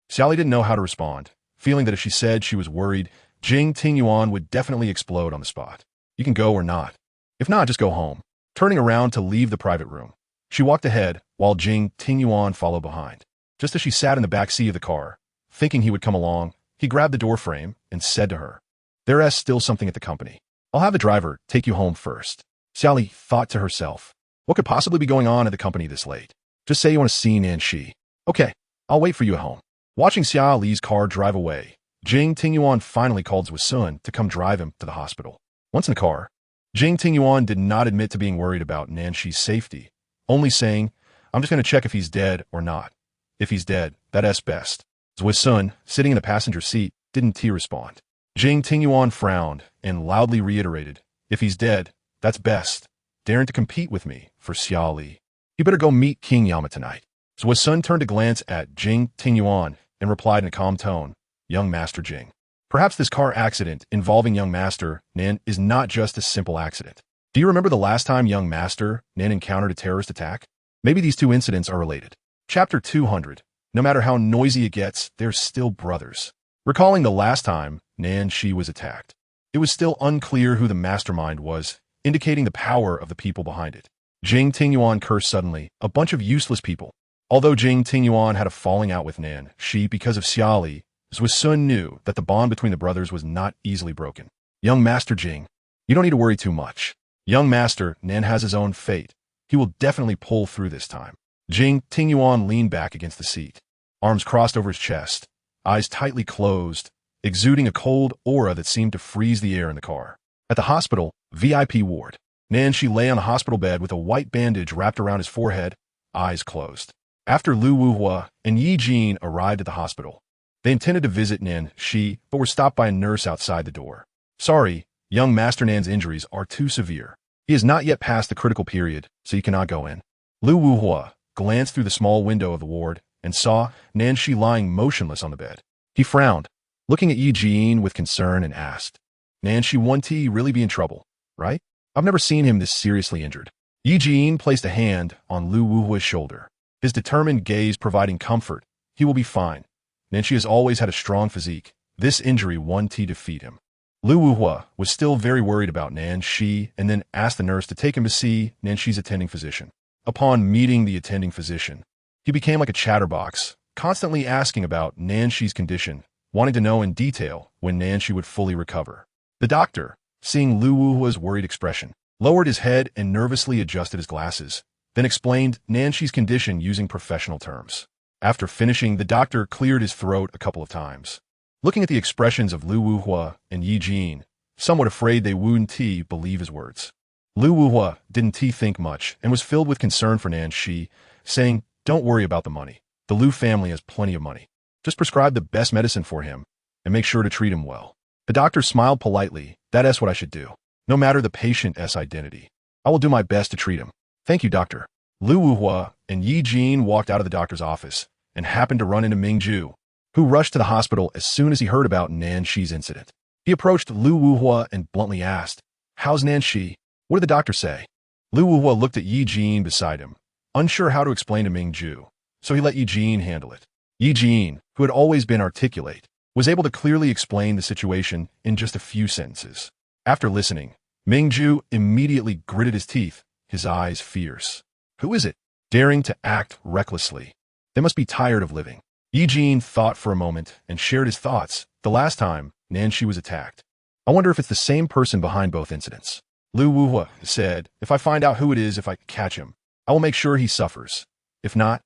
Xia Li didn't know how to respond, feeling that if she said she was worried, Jing Tingyuan would definitely explode on the spot. You can go or not. If not, just go home. Turning around to leave the private room, she walked ahead while Jing Tingyuan followed behind. Just as she sat in the back seat of the car, thinking he would come along, he grabbed the door frame and said to her, there's still something at the company. I'll have the driver take you home first. Xia Li thought to herself, what could possibly be going on at the company this late? Just say you want to see Nanshi. Okay, I'll wait for you at home. Watching Xia Li's car drive away, Jing Tingyuan finally called Zhu's son to come drive him to the hospital. Once in the car, Jing Tingyuan did not admit to being worried about Nanshi's safety, only saying, I'm just going to check if he's dead or not. If he's dead, that's best. Zhu's son, sitting in the passenger seat, didn't respond. Jing Tingyuan frowned and loudly reiterated, if he's dead, that's best. Daring to compete with me for Xia Li. You better go meet King Yama tonight. Zhu's son turned to glance at Jing Tingyuan and replied in a calm tone, young Master Jing. Perhaps this car accident involving young Master Nan is not just a simple accident. Do you remember the last time young Master Nan encountered a terrorist attack? Maybe these two incidents are related. Chapter 200. No matter how noisy it gets, they're still brothers. Recalling the last time Nan Shi was attacked, it was still unclear who the mastermind was, indicating the power of the people behind it. Jing Tingyuan cursed suddenly, a bunch of useless people. Although Jing Tingyuan had a falling out with Nan Shi because of Xia Li, Zui Sun knew that the bond between the brothers was not easily broken. Young Master Jing, you don't need to worry too much. Young Master Nan has his own fate. He will definitely pull through this time. Jing Tingyuan leaned back against the seat, arms crossed over his chest, eyes tightly closed, exuding a cold aura that seemed to freeze the air in the car. At the hospital, VIP ward, Nan Shi lay on a hospital bed with a white bandage wrapped around his forehead, eyes closed. After Lu Wuhua and Yi Jin arrived at the hospital, they intended to visit Nan Shi, but were stopped by a nurse outside the door. Sorry, young Master Nan's injuries are too severe. He has not yet passed the critical period, so he cannot go in. Lu Wuhua glanced through the small window of the ward and saw Nan Shi lying motionless on the bed. He frowned, looking at Yi Jin with concern, and asked, Nan Shi won't he really be in trouble, right? I've never seen him this seriously injured. Yi Jin placed a hand on Lu Wuhua's shoulder, his determined gaze providing comfort. He will be fine. Nan Shi has always had a strong physique. This injury won't defeat him. Lu Wuhua was still very worried about Nan Shi and then asked the nurse to take him to see Nan Shi's attending physician. Upon meeting the attending physician, he became like a chatterbox, constantly asking about Nan Shi's condition, wanting to know in detail when Nan Shi would fully recover. The doctor, seeing Lu Wuhua's worried expression, lowered his head and nervously adjusted his glasses, then explained Nan Shi's condition using professional terms. After finishing, the doctor cleared his throat a couple of times. Looking at the expressions of Lu Wuhua and Yi Jin, somewhat afraid they wouldn't believe his words. Lu Wuhua didn't think much and was filled with concern for Nan Shi, saying, Don't worry about the money. The Lu family has plenty of money. Just prescribe the best medicine for him and make sure to treat him well. The doctor smiled politely. That's what I should do. No matter the patient's identity, I will do my best to treat him. Thank you, doctor. Lu Wuhua and Yi Jin walked out of the doctor's office and happened to run into Ming Ju, who rushed to the hospital as soon as he heard about Nan Shi's incident. He approached Lu Wuhua and bluntly asked, How's Nan Shi? What did the doctor say? Lu Wuhua looked at Yi Jin beside him, unsure how to explain to Ming Ju, so he let Yi Jin handle it. Yi Jin, who had always been articulate, was able to clearly explain the situation in just a few sentences. After listening, Ming Ju immediately gritted his teeth, his eyes fierce. Who is it? Daring to act recklessly. They must be tired of living. Yi Jin thought for a moment and shared his thoughts. The last time Nan Shi was attacked. I wonder if it's the same person behind both incidents. Lu Wuhua said, If I find out who it is, if I catch him, I will make sure he suffers. If not,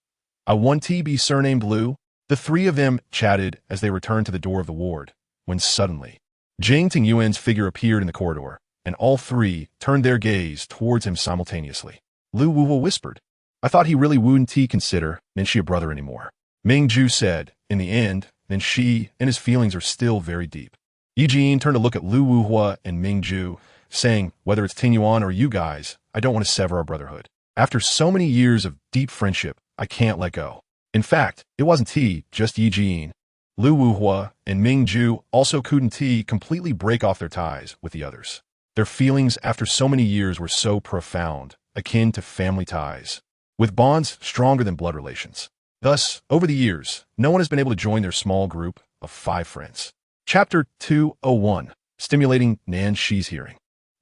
I won't be surnamed Lu. The three of them chatted as they returned to the door of the ward, when suddenly, Jing Tingyuan's figure appeared in the corridor, and all three turned their gaze towards him simultaneously. Lu Wuhua whispered, I thought he really wouldn't consider Nan Shi a brother anymore. Ming Ju said, in the end, Nan Shi and his feelings are still very deep. Yi Jin turned to look at Lu Wuhua and Ming Ju, saying, whether it's Tingyuan or you guys, I don't want to sever our brotherhood. After so many years of deep friendship, I can't let go. In fact, it wasn't just Yi Jin. Lu Wuhua and Ming Ju also couldn't completely break off their ties with the others. Their feelings after so many years were so profound, akin to family ties, with bonds stronger than blood relations. Thus, over the years, no one has been able to join their small group of 5 friends. Chapter 201, Stimulating Nan Shi's Hearing.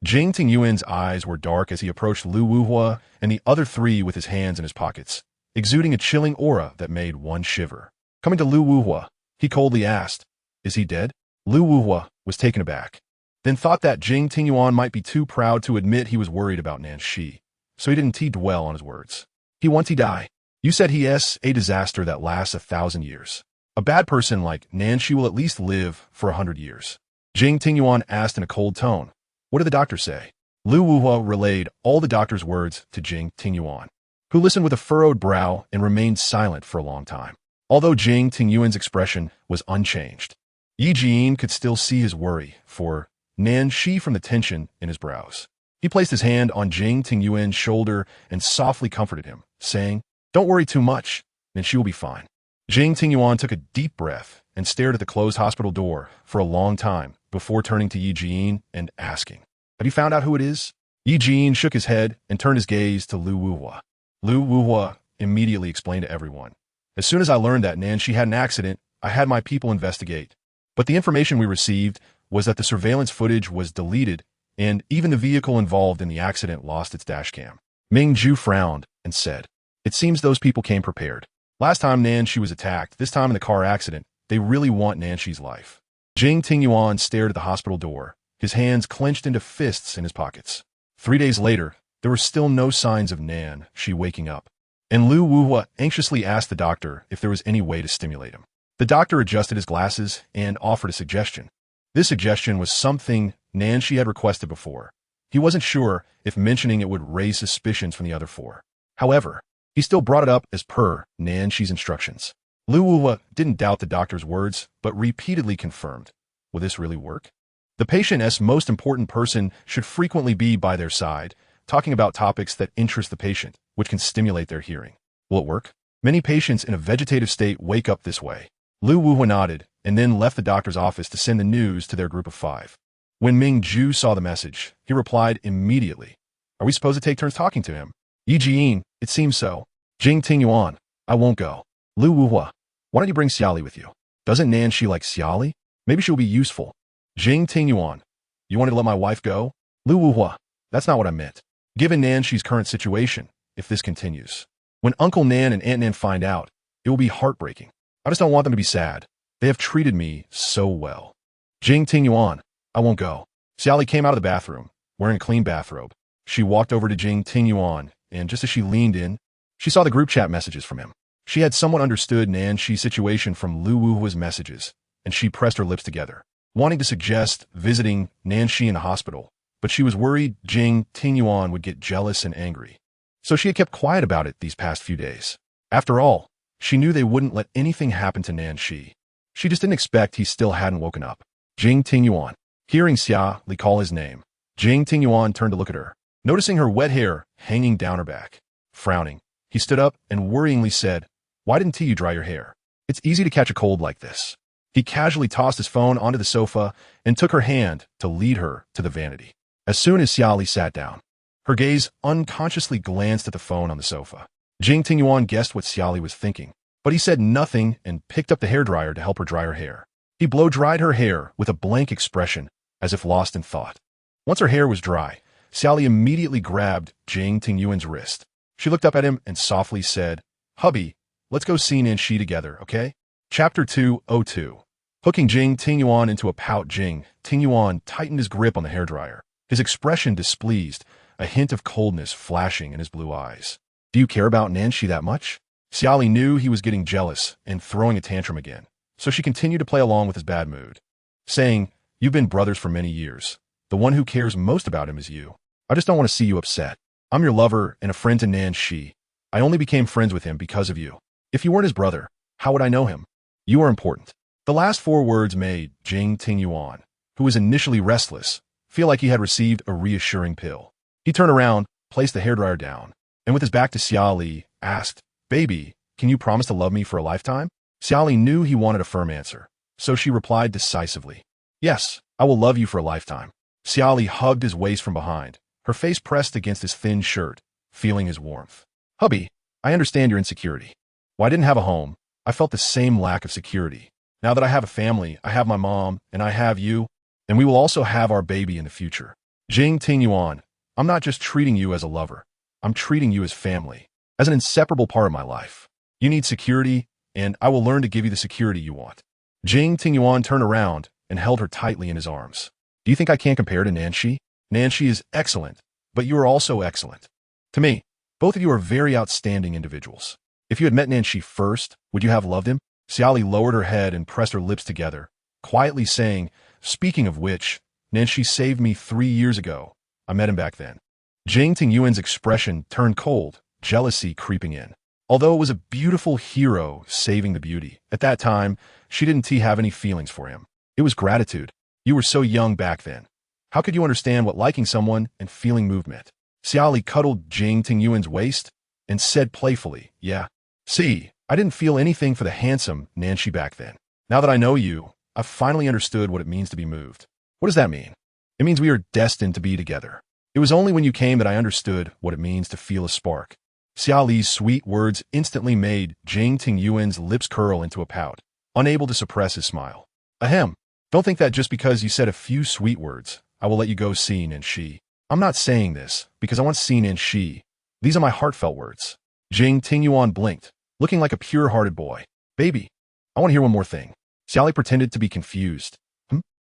Jing Tingyuan's eyes were dark as he approached Lu Wuhua and the other 3 with his hands in his pockets, exuding a chilling aura that made one shiver. Coming to Lu Wuhua, he coldly asked, Is he dead? Lu Wuhua was taken aback, then thought that Jing Tingyuan might be too proud to admit he was worried about Nan Shi, so he didn't dwell on his words. He wants to die. You said he is a disaster that lasts 1,000 years. A bad person like Nan Shi will at least live for 100 years. Jing Tingyuan asked in a cold tone, What did the doctor say? Lu Wuhua relayed all the doctor's words to Jing Tingyuan, who listened with a furrowed brow and remained silent for a long time. Although Jing Tingyuan's expression was unchanged, Yi Jin could still see his worry for Nan Shi from the tension in his brows. He placed his hand on Jing Tingyuan's shoulder and softly comforted him, saying, Don't worry too much, then she will be fine. Jing Tingyuan took a deep breath and stared at the closed hospital door for a long time before turning to Yi Jin and asking, Have you found out who it is? Yi Jin shook his head and turned his gaze to Lu Wuhua. Lu Wuhua immediately explained to everyone, As soon as I learned that Nancy had an accident, I had my people investigate. But the information we received was that the surveillance footage was deleted, and even the vehicle involved in the accident lost its dashcam. Ming Ju frowned and said, "It seems those people came prepared. Last time Nancy was attacked, this time in the car accident, they really want Nancy's life." Jing Tingyuan stared at the hospital door, his hands clenched into fists in his pockets. 3 days later, there were still no signs of Nancy waking up, and Lu Wuhua anxiously asked the doctor if there was any way to stimulate him. The doctor adjusted his glasses and offered a suggestion. This suggestion was something Nancy had requested before. He wasn't sure if mentioning it would raise suspicions from the other four. However, he still brought it up as per Nancy's instructions. Lu Wuhua didn't doubt the doctor's words, but repeatedly confirmed, will this really work? The patient's most important person should frequently be by their side, talking about topics that interest the patient, which can stimulate their hearing. Will it work? Many patients in a vegetative state wake up this way. Lu Wuhua nodded, and then left the doctor's office to send the news to their group of 5. When Ming Ju saw the message, he replied immediately, "Are we supposed to take turns talking to him?" "Yi Jiyin, it seems so." "Jing Tingyuan, I won't go." "Lu Wuhua, why don't you bring Xia Li with you? Doesn't Nancy like Xia Li? Maybe she'll be useful." "Jing Tingyuan, you wanted to let my wife go?" "Lu Wuhua, that's not what I meant. Given Nancy's current situation, if this continues, when Uncle Nan and Aunt Nan find out, it will be heartbreaking. I just don't want them to be sad. They have treated me so well." "Jing Tingyuan, I won't go." Xia Li came out of the bathroom, wearing a clean bathrobe. She walked over to Jing Tingyuan, and just as she leaned in, she saw the group chat messages from him. She had somewhat understood Nancy's situation from Lu Wuhua's messages, and she pressed her lips together, wanting to suggest visiting Nancy in the hospital, but she was worried Jing Tingyuan would get jealous and angry. So she had kept quiet about it these past few days. After all, she knew they wouldn't let anything happen to Nancy. She just didn't expect he still hadn't woken up. Jing Tingyuan. Hearing Xia Li call his name, Jing Tingyuan turned to look at her, noticing her wet hair hanging down her back. Frowning, he stood up and worryingly said, "Why didn't you dry your hair? It's easy to catch a cold like this." He casually tossed his phone onto the sofa and took her hand to lead her to the vanity. As soon as Xia Li sat down, her gaze unconsciously glanced at the phone on the sofa. Jing Tingyuan guessed what Xia Li was thinking, but he said nothing and picked up the hairdryer to help her dry her hair. He blow-dried her hair with a blank expression, as if lost in thought. Once her hair was dry, Xia Li immediately grabbed Jing Tingyuan's wrist. She looked up at him and softly said, "Hubby, let's go see Nancy together, okay?" Chapter 202. Hooking Jing Tingyuan into a pout, Jing Tingyuan tightened his grip on the hairdryer, his expression displeased, a hint of coldness flashing in his blue eyes. "Do you care about Nancy that much?" Xia Li knew he was getting jealous and throwing a tantrum again, so she continued to play along with his bad mood, saying, "You've been brothers for many years. The one who cares most about him is you. I just don't want to see you upset. I'm your lover and a friend to Nancy. I only became friends with him because of you. If you weren't his brother, how would I know him? You are important." The last 4 words made Jing Tingyuan, who was initially restless, feel like he had received a reassuring pill. He turned around, placed the hairdryer down, and with his back to Xia Li, asked, "Baby, can you promise to love me for a lifetime?" Xia Li knew he wanted a firm answer, so she replied decisively, "Yes, I will love you for a lifetime." Xia Li hugged his waist from behind, her face pressed against his thin shirt, feeling his warmth. "Hubby, I understand your insecurity. When I didn't have a home, I felt the same lack of security. Now that I have a family, I have my mom, and I have you, and we will also have our baby in the future. Jing Tingyuan, I'm not just treating you as a lover. I'm treating you as family, as an inseparable part of my life. You need security, and I will learn to give you the security you want." Jing Tingyuan turned around and held her tightly in his arms. "Do you think I can't compare to Nancy? Nancy is excellent, but you are also excellent. To me, both of you are very outstanding individuals. If you had met Nancy first, would you have loved him?" Xia Li lowered her head and pressed her lips together, quietly saying, "Speaking of which, Nancy saved me 3 years ago. I met him back then." Jing Tingyuan's expression turned cold, jealousy creeping in. Although it was a beautiful hero saving the beauty, at that time, she didn't have any feelings for him. It was gratitude. You were so young back then. How could you understand what liking someone and feeling movement? Xia Li cuddled Jing Tingyuan's waist and said playfully, "Yeah. See, I didn't feel anything for the handsome Nancy back then. Now that I know you, I've finally understood what it means to be moved." "What does that mean?" "It means we are destined to be together. It was only when you came that I understood what it means to feel a spark. Xia Li's sweet words instantly made Jing Tingyuan's lips curl into a pout, unable to suppress his smile. Ahem. Don't think that just because you said a few sweet words, I will let you go see Nanxi. I'm not saying this because I want to see Nanxi. These are my heartfelt words. Jing Tingyuan blinked, looking like a pure-hearted boy. Baby, I want to hear one more thing. Xia Li pretended to be confused.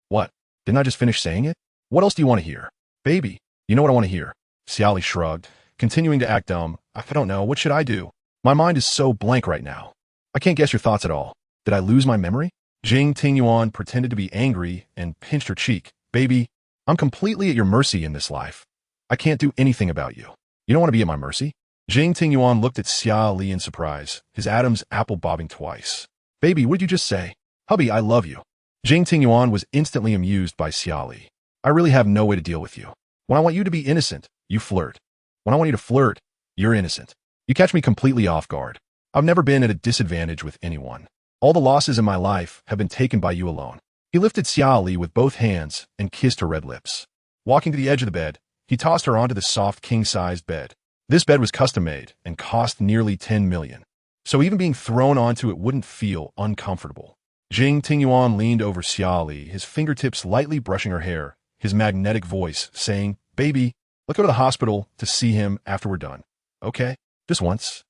What? Didn't I just finish saying it? What else do you want to hear? Baby, you know what I want to hear. Xia Li shrugged, continuing to act dumb. I don't know, what should I do? My mind is so blank right now. I can't guess your thoughts at all. Did I lose my memory? Jing Tingyuan pretended to be angry and pinched her cheek. Baby, I'm completely at your mercy in this life. I can't do anything about you. You don't want to be at my mercy? Jing Tingyuan looked at Xia Li in surprise, his Adam's apple bobbing twice. Baby, what did you just say? Hubby, I love you. Jing Tingyuan was instantly amused by Xia Li. I really have no way to deal with you. When I want you to be innocent, you flirt. When I want you to flirt, you're innocent. You catch me completely off guard. I've never been at a disadvantage with anyone. All the losses in my life have been taken by you alone. He lifted Xia Li with both hands and kissed her red lips. Walking to the edge of the bed, he tossed her onto the soft king-sized bed. This bed was custom-made and cost nearly 10 million. So even being thrown onto it wouldn't feel uncomfortable. Jing Tingyuan leaned over Xia Li, his fingertips lightly brushing her hair, his magnetic voice saying, Baby, let's go to the hospital to see him after we're done. Okay? Just once.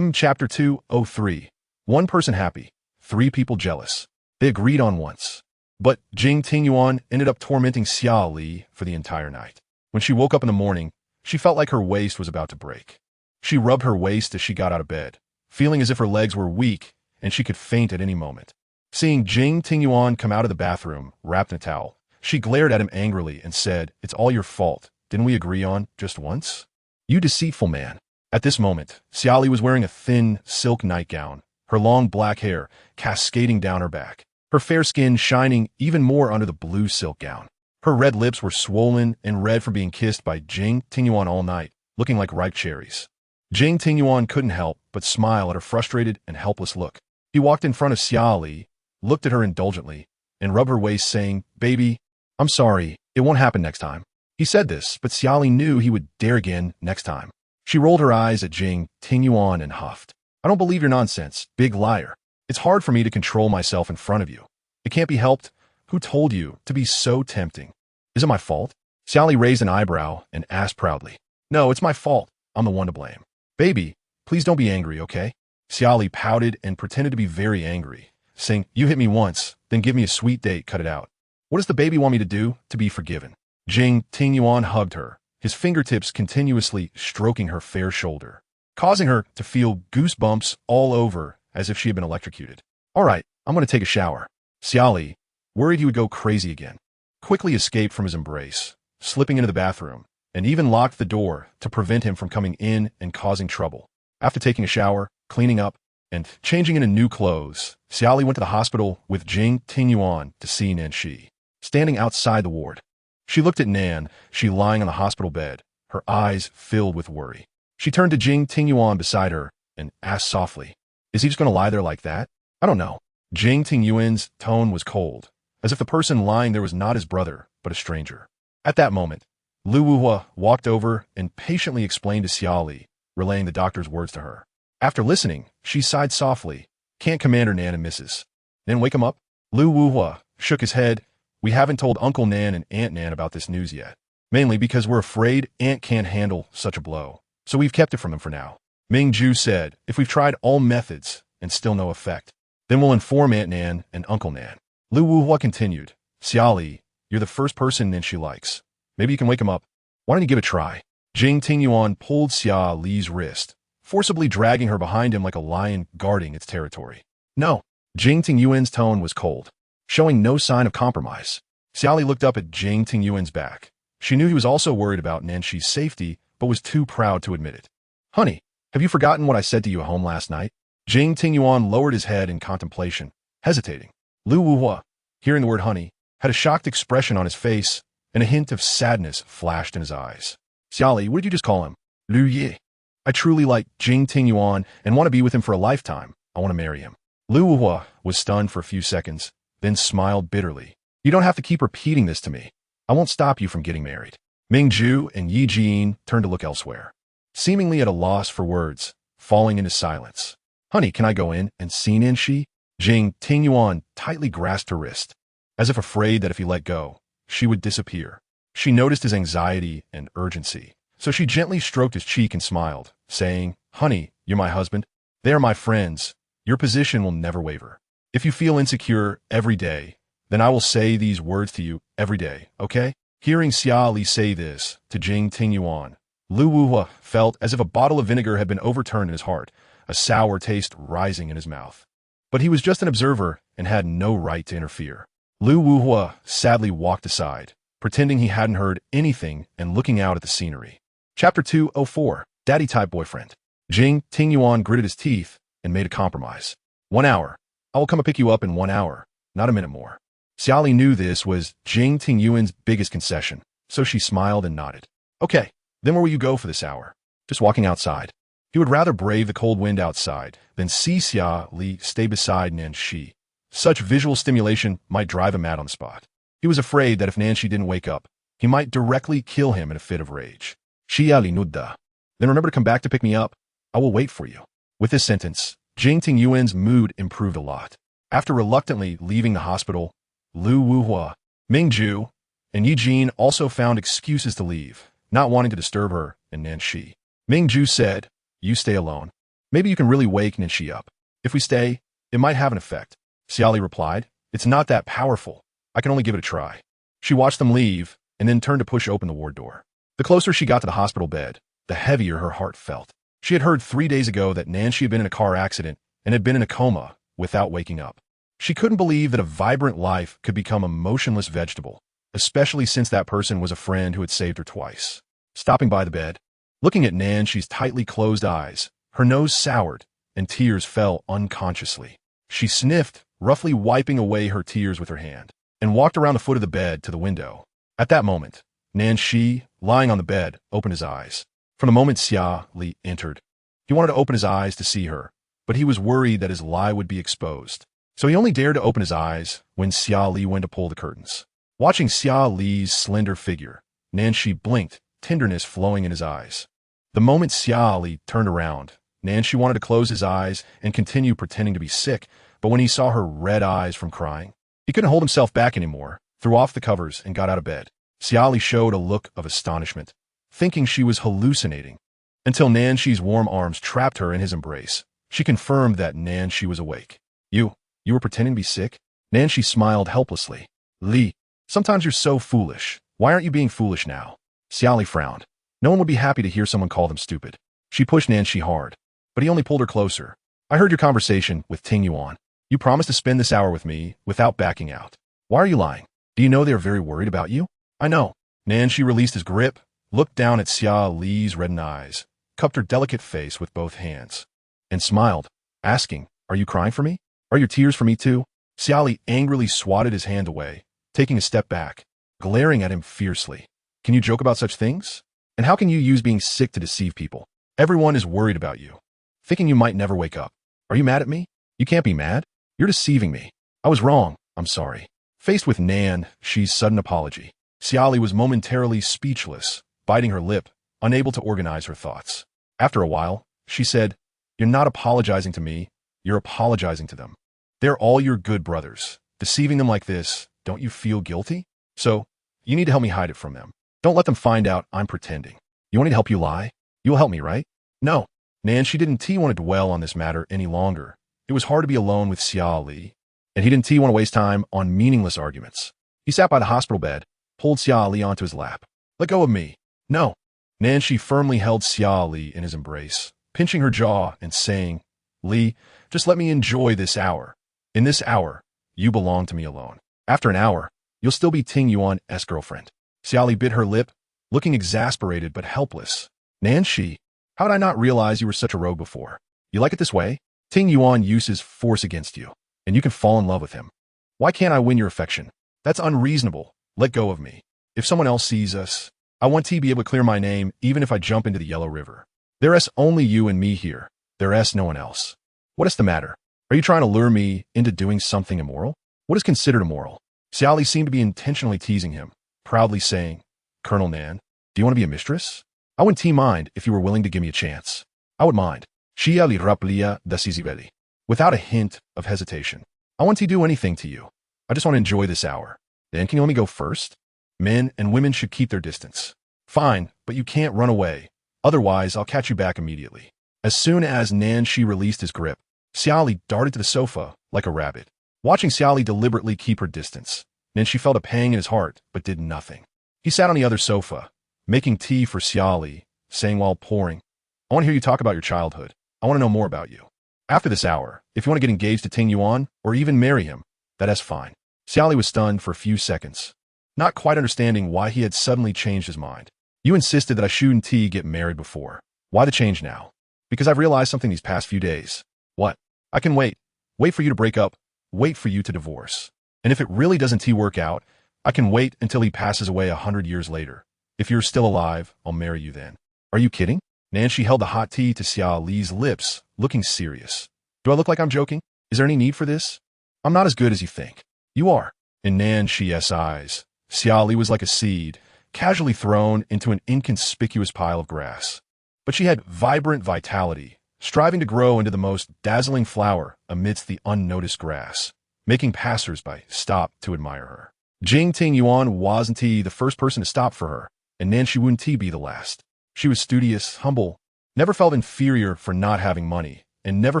Chapter 203. One person happy, 3 people jealous. They agreed on once. But Jing Tingyuan ended up tormenting Xia Li for the entire night. When she woke up in the morning, she felt like her waist was about to break. She rubbed her waist as she got out of bed, feeling as if her legs were weak and she could faint at any moment. Seeing Jing Tingyuan come out of the bathroom, wrapped in a towel, she glared at him angrily and said, It's all your fault. Didn't we agree on just once? You deceitful man. At this moment, Xia Li was wearing a thin, silk nightgown, her long black hair cascading down her back, her fair skin shining even more under the blue silk gown. Her red lips were swollen and red from being kissed by Jing Tingyuan all night, looking like ripe cherries. Jing Tingyuan couldn't help but smile at her frustrated and helpless look. He walked in front of Xia Li, looked at her indulgently, and rubbed her waist, saying, Baby, I'm sorry, it won't happen next time. He said this, but Xia Li knew he would dare again next time. She rolled her eyes at Jing Tingyuan and huffed. I don't believe your nonsense, big liar. It's hard for me to control myself in front of you. It can't be helped. Who told you to be so tempting? Is it my fault? Xia Li raised an eyebrow and asked proudly. No, it's my fault. I'm the one to blame. Baby, please don't be angry, okay? Xia Li pouted and pretended to be very angry, saying, You hit me once, then give me a sweet date, cut it out. What does the baby want me to do to be forgiven? Jing Tingyuan hugged her, his fingertips continuously stroking her fair shoulder, causing her to feel goosebumps all over as if she had been electrocuted. All right, I'm going to take a shower. Xia Li, worried he would go crazy again, quickly escaped from his embrace, slipping into the bathroom, and even locked the door to prevent him from coming in and causing trouble. After taking a shower, cleaning up, and changing into new clothes, Xia Li went to the hospital with Jing Tingyuan to see Nanxi, standing outside the ward. She looked at Nan, she lying on the hospital bed, her eyes filled with worry. She turned to Jing Tingyuan beside her and asked softly, Is he just going to lie there like that? I don't know. Jing Tingyuan's tone was cold, as if the person lying there was not his brother, but a stranger. At that moment, Lu Wuhua walked over and patiently explained to Xia Li, relaying the doctor's words to her. After listening, she sighed softly. Can't Commander Nan and Mrs. Then wake him up? Lu Wuhua shook his head. We haven't told Uncle Nan and Aunt Nan about this news yet, mainly because we're afraid Aunt can't handle such a blow, so we've kept it from him for now. Ming Ju said, If we've tried all methods and still no effect, then we'll inform Aunt Nan and Uncle Nan. Lu Wuhua continued, Xia Li, you're the first person Nanxi likes. Maybe you can wake him up. Why don't you give it a try? Jing Tingyuan pulled Xia Li's wrist, forcibly dragging her behind him like a lion guarding its territory. No. Jing Tingyuan's tone was cold, showing no sign of compromise. Xia Li looked up at Jing Tingyuan's back. She knew he was also worried about Nanxi's safety, but was too proud to admit it. Honey, have you forgotten what I said to you at home last night? Jing Tingyuan lowered his head in contemplation, hesitating. Lu Wuhua, hearing the word honey, had a shocked expression on his face, and a hint of sadness flashed in his eyes. Xia Li, what did you just call him? Lu Yi. I truly like Jing Tingyuan and want to be with him for a lifetime. I want to marry him. Lu Wuhua was stunned for a few seconds, then smiled bitterly. You don't have to keep repeating this to me. I won't stop you from getting married. Ming Ju and Yi Jin turned to look elsewhere. Seemingly at a loss for words, falling into silence. Honey, can I go in and see Nanshi? Jing Tingyuan tightly grasped her wrist, as if afraid that if he let go, she would disappear. She noticed his anxiety and urgency, so she gently stroked his cheek and smiled, saying, Honey, you're my husband. They are my friends. Your position will never waver. If you feel insecure every day, then I will say these words to you every day, okay? Hearing Xia Li say this to Jing Tingyuan, Lu Wuhua felt as if a bottle of vinegar had been overturned in his heart, a sour taste rising in his mouth. But he was just an observer and had no right to interfere. Lu Wuhua sadly walked aside, pretending he hadn't heard anything and looking out at the scenery. Chapter 204, Daddy-type boyfriend. Jing Tingyuan gritted his teeth and made a compromise. 1 hour. I will come and pick you up in 1 hour, not a minute more. Xia Li knew this was Jing Tingyuan's biggest concession, so she smiled and nodded. Okay, then where will you go for this hour? Just walking outside. He would rather brave the cold wind outside than see Xia Li stay beside Nanshi. Such visual stimulation might drive him mad on the spot. He was afraid that if Nanshi didn't wake up, he might directly kill him in a fit of rage. Xia Li nudda. Then remember to come back to pick me up. I will wait for you. With this sentence, Jing Tingyuan's mood improved a lot. After reluctantly leaving the hospital, Lu Wuhua, Mingju, and Yijin also found excuses to leave, not wanting to disturb her and Nanshi. Mingju said, You stay alone. Maybe you can really wake Nanshi up. If we stay, it might have an effect. Xia Li replied, It's not that powerful. I can only give it a try. She watched them leave and then turned to push open the ward door. The closer she got to the hospital bed, the heavier her heart felt. She had heard 3 days ago that Nanshi had been in a car accident and had been in a coma without waking up. She couldn't believe that a vibrant life could become a motionless vegetable, especially since that person was a friend who had saved her twice. Stopping by the bed, looking at Nanshi's tightly closed eyes, her nose soured and tears fell unconsciously. She sniffed, roughly wiping away her tears with her hand, and walked around the foot of the bed to the window. At that moment, Nanshi, lying on the bed, opened his eyes. From the moment Xia Li entered, he wanted to open his eyes to see her, but he was worried that his lie would be exposed. So he only dared to open his eyes when Xia Li went to pull the curtains. Watching Xia Li's slender figure, Nanshi blinked, tenderness flowing in his eyes. The moment Xia Li turned around, Nanshi wanted to close his eyes and continue pretending to be sick, but when he saw her red eyes from crying, he couldn't hold himself back anymore, threw off the covers, and got out of bed. Xia Li showed a look of astonishment, thinking she was hallucinating, until Nanshi's warm arms trapped her in his embrace. She confirmed that Nanshi was awake. You were pretending to be sick? Nanshi smiled helplessly. Li, sometimes you're so foolish. Why aren't you being foolish now? Xia Li frowned. No one would be happy to hear someone call them stupid. She pushed Nanshi hard, but he only pulled her closer. I heard your conversation with Tingyuan. You promised to spend this hour with me without backing out. Why are you lying? Do you know they are very worried about you? I know. Nanshi released his grip, looked down at Xia Li's reddened eyes, cupped her delicate face with both hands, and smiled, asking, Are you crying for me? Are your tears for me too? Xia Li angrily swatted his hand away, taking a step back, glaring at him fiercely. Can you joke about such things? And how can you use being sick to deceive people? Everyone is worried about you, thinking you might never wake up. Are you mad at me? You can't be mad. You're deceiving me. I was wrong. I'm sorry. Faced with Nanshi's sudden apology, Xia Li was momentarily speechless, biting her lip, unable to organize her thoughts. After a while, she said, You're not apologizing to me. You're apologizing to them. They're all your good brothers. Deceiving them like this, don't you feel guilty? So, you need to help me hide it from them. Don't let them find out I'm pretending. You want me to help you lie? You'll help me, right? No. Nanshi didn't want to dwell on this matter any longer. It was hard to be alone with Xia Li, and he didn't want to waste time on meaningless arguments. He sat by the hospital bed, pulled Xia Li onto his lap. Let go of me. No. Nanshi firmly held Xia Li in his embrace, pinching her jaw and saying, Li, just let me enjoy this hour. In this hour, you belong to me alone. After an hour, you'll still be Tingyuan's girlfriend. Xia Li bit her lip, looking exasperated but helpless. Nanshi, how did I not realize you were such a rogue before? You like it this way? Tingyuan uses force against you, and you can fall in love with him. Why can't I win your affection? That's unreasonable. Let go of me. If someone else sees us, I want to be able to clear my name even if I jump into the Yellow River. There's only you and me here. There's no one else. What is the matter? Are you trying to lure me into doing something immoral? What is considered immoral? Xia Li seemed to be intentionally teasing him, proudly saying, Colonel Nan, do you want to be a mistress? I wouldn't mind if you were willing to give me a chance. I would mind. Xia Li raplia decisively. Without a hint of hesitation. I want to do anything to you. I just want to enjoy this hour. Then can you let me go first? Men and women should keep their distance. Fine, but you can't run away. Otherwise, I'll catch you back immediately. As soon as Nanshi released his grip, Xia Li darted to the sofa like a rabbit. Watching Xia Li deliberately keep her distance, Nanshi felt a pang in his heart, but did nothing. He sat on the other sofa, making tea for Xia Li, saying while pouring, I want to hear you talk about your childhood. I want to know more about you. After this hour, if you want to get engaged to Ting Yuan, or even marry him, that's fine. Xia Li was stunned for a few seconds, not quite understanding why he had suddenly changed his mind. You insisted that I should and T get married before. Why the change now? Because I've realized something these past few days. What? I can wait. Wait for you to break up. Wait for you to divorce. And if it really doesn't T work out, I can wait until he passes away 100 years later. If you're still alive, I'll marry you then. Are you kidding? Nanshi held the hot tea to Xia Li's lips, looking serious. Do I look like I'm joking? Is there any need for this? I'm not as good as you think. You are. In Nanshi's eyes, Xia Li was like a seed, casually thrown into an inconspicuous pile of grass. But she had vibrant vitality, striving to grow into the most dazzling flower amidst the unnoticed grass, making passers-by stop to admire her. Jing Ting Yuan wasn't the first person to stop for her, and Nanshi wouldn't be the last. She was studious, humble, never felt inferior for not having money, and never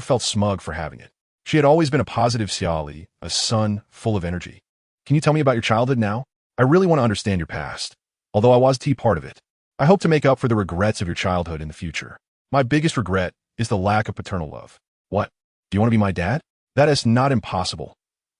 felt smug for having it. She had always been a positive Xia Li, a son full of energy. Can you tell me about your childhood now? I really want to understand your past, although I was part of it. I hope to make up for the regrets of your childhood in the future. My biggest regret is the lack of paternal love. What? Do you want to be my dad? That is not impossible.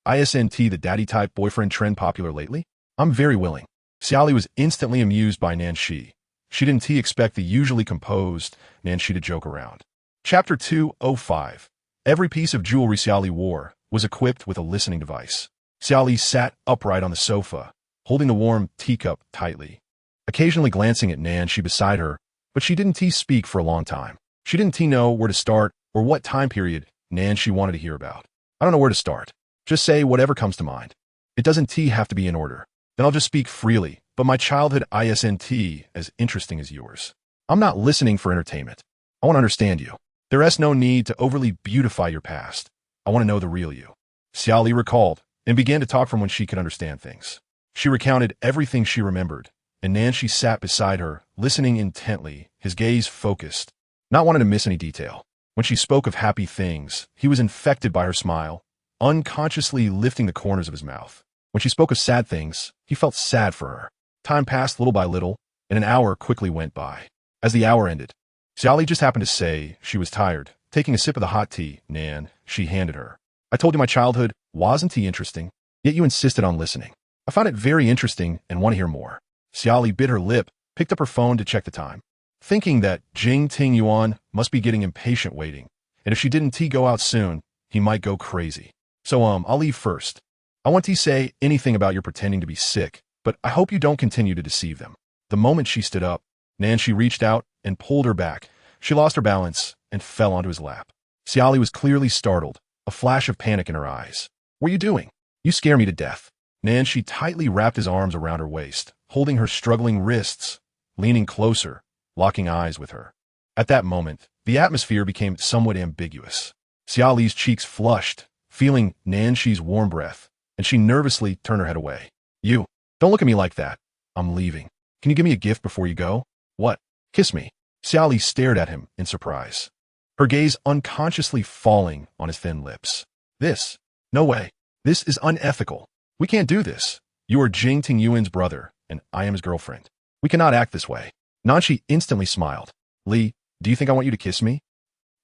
Isn't the daddy-type boyfriend trend popular lately? I'm very willing. Xia Li was instantly amused by Nanshi. She didn't expect the usually composed Nanshi to joke around. Chapter 205. Every piece of jewelry Xia Li wore was equipped with a listening device. Xia Li sat upright on the sofa, holding the warm teacup tightly, occasionally glancing at Nanshi beside her, but she didn't speak for a long time. She didn't know where to start or what time period Nanshi wanted to hear about. I don't know where to start. Just say whatever comes to mind. It doesn't have to be in order. Then I'll just speak freely, but my childhood isn't as interesting as yours. I'm not listening for entertainment. I want to understand you. There is no need to overly beautify your past. I want to know the real you. Xia Li recalled and began to talk from when she could understand things. She recounted everything she remembered, and Nanshi sat beside her, listening intently, his gaze focused, not wanting to miss any detail. When she spoke of happy things, he was infected by her smile, unconsciously lifting the corners of his mouth. When she spoke of sad things, he felt sad for her. Time passed little by little, and an hour quickly went by. As the hour ended, Xia Li just happened to say she was tired, taking a sip of the hot tea Nan she handed her. I told you my childhood wasn't interesting, yet you insisted on listening. I found it very interesting and want to hear more. Xia Li bit her lip, picked up her phone to check the time, thinking that Jing Ting Yuan must be getting impatient waiting, and if she didn't go out soon, he might go crazy. So I'll leave first. I want to say anything about your pretending to be sick, but I hope you don't continue to deceive them. The moment she stood up, Nanshi reached out and pulled her back. She lost her balance and fell onto his lap. Xia Li was clearly startled, a flash of panic in her eyes. What are you doing? You scare me to death. Nanshi tightly wrapped his arms around her waist, holding her struggling wrists, leaning closer, locking eyes with her. At that moment, the atmosphere became somewhat ambiguous. Xia Li's cheeks flushed, feeling Nanshi's warm breath, and she nervously turned her head away. You, don't look at me like that. I'm leaving. Can you give me a gift before you go? What? Kiss me. Xia Li stared at him in surprise, her gaze unconsciously falling on his thin lips. This? No way. This is unethical. We can't do this. You are Jing Ting Yuan's brother, and I am his girlfriend. We cannot act this way. Nanshi instantly smiled. Li, do you think I want you to kiss me?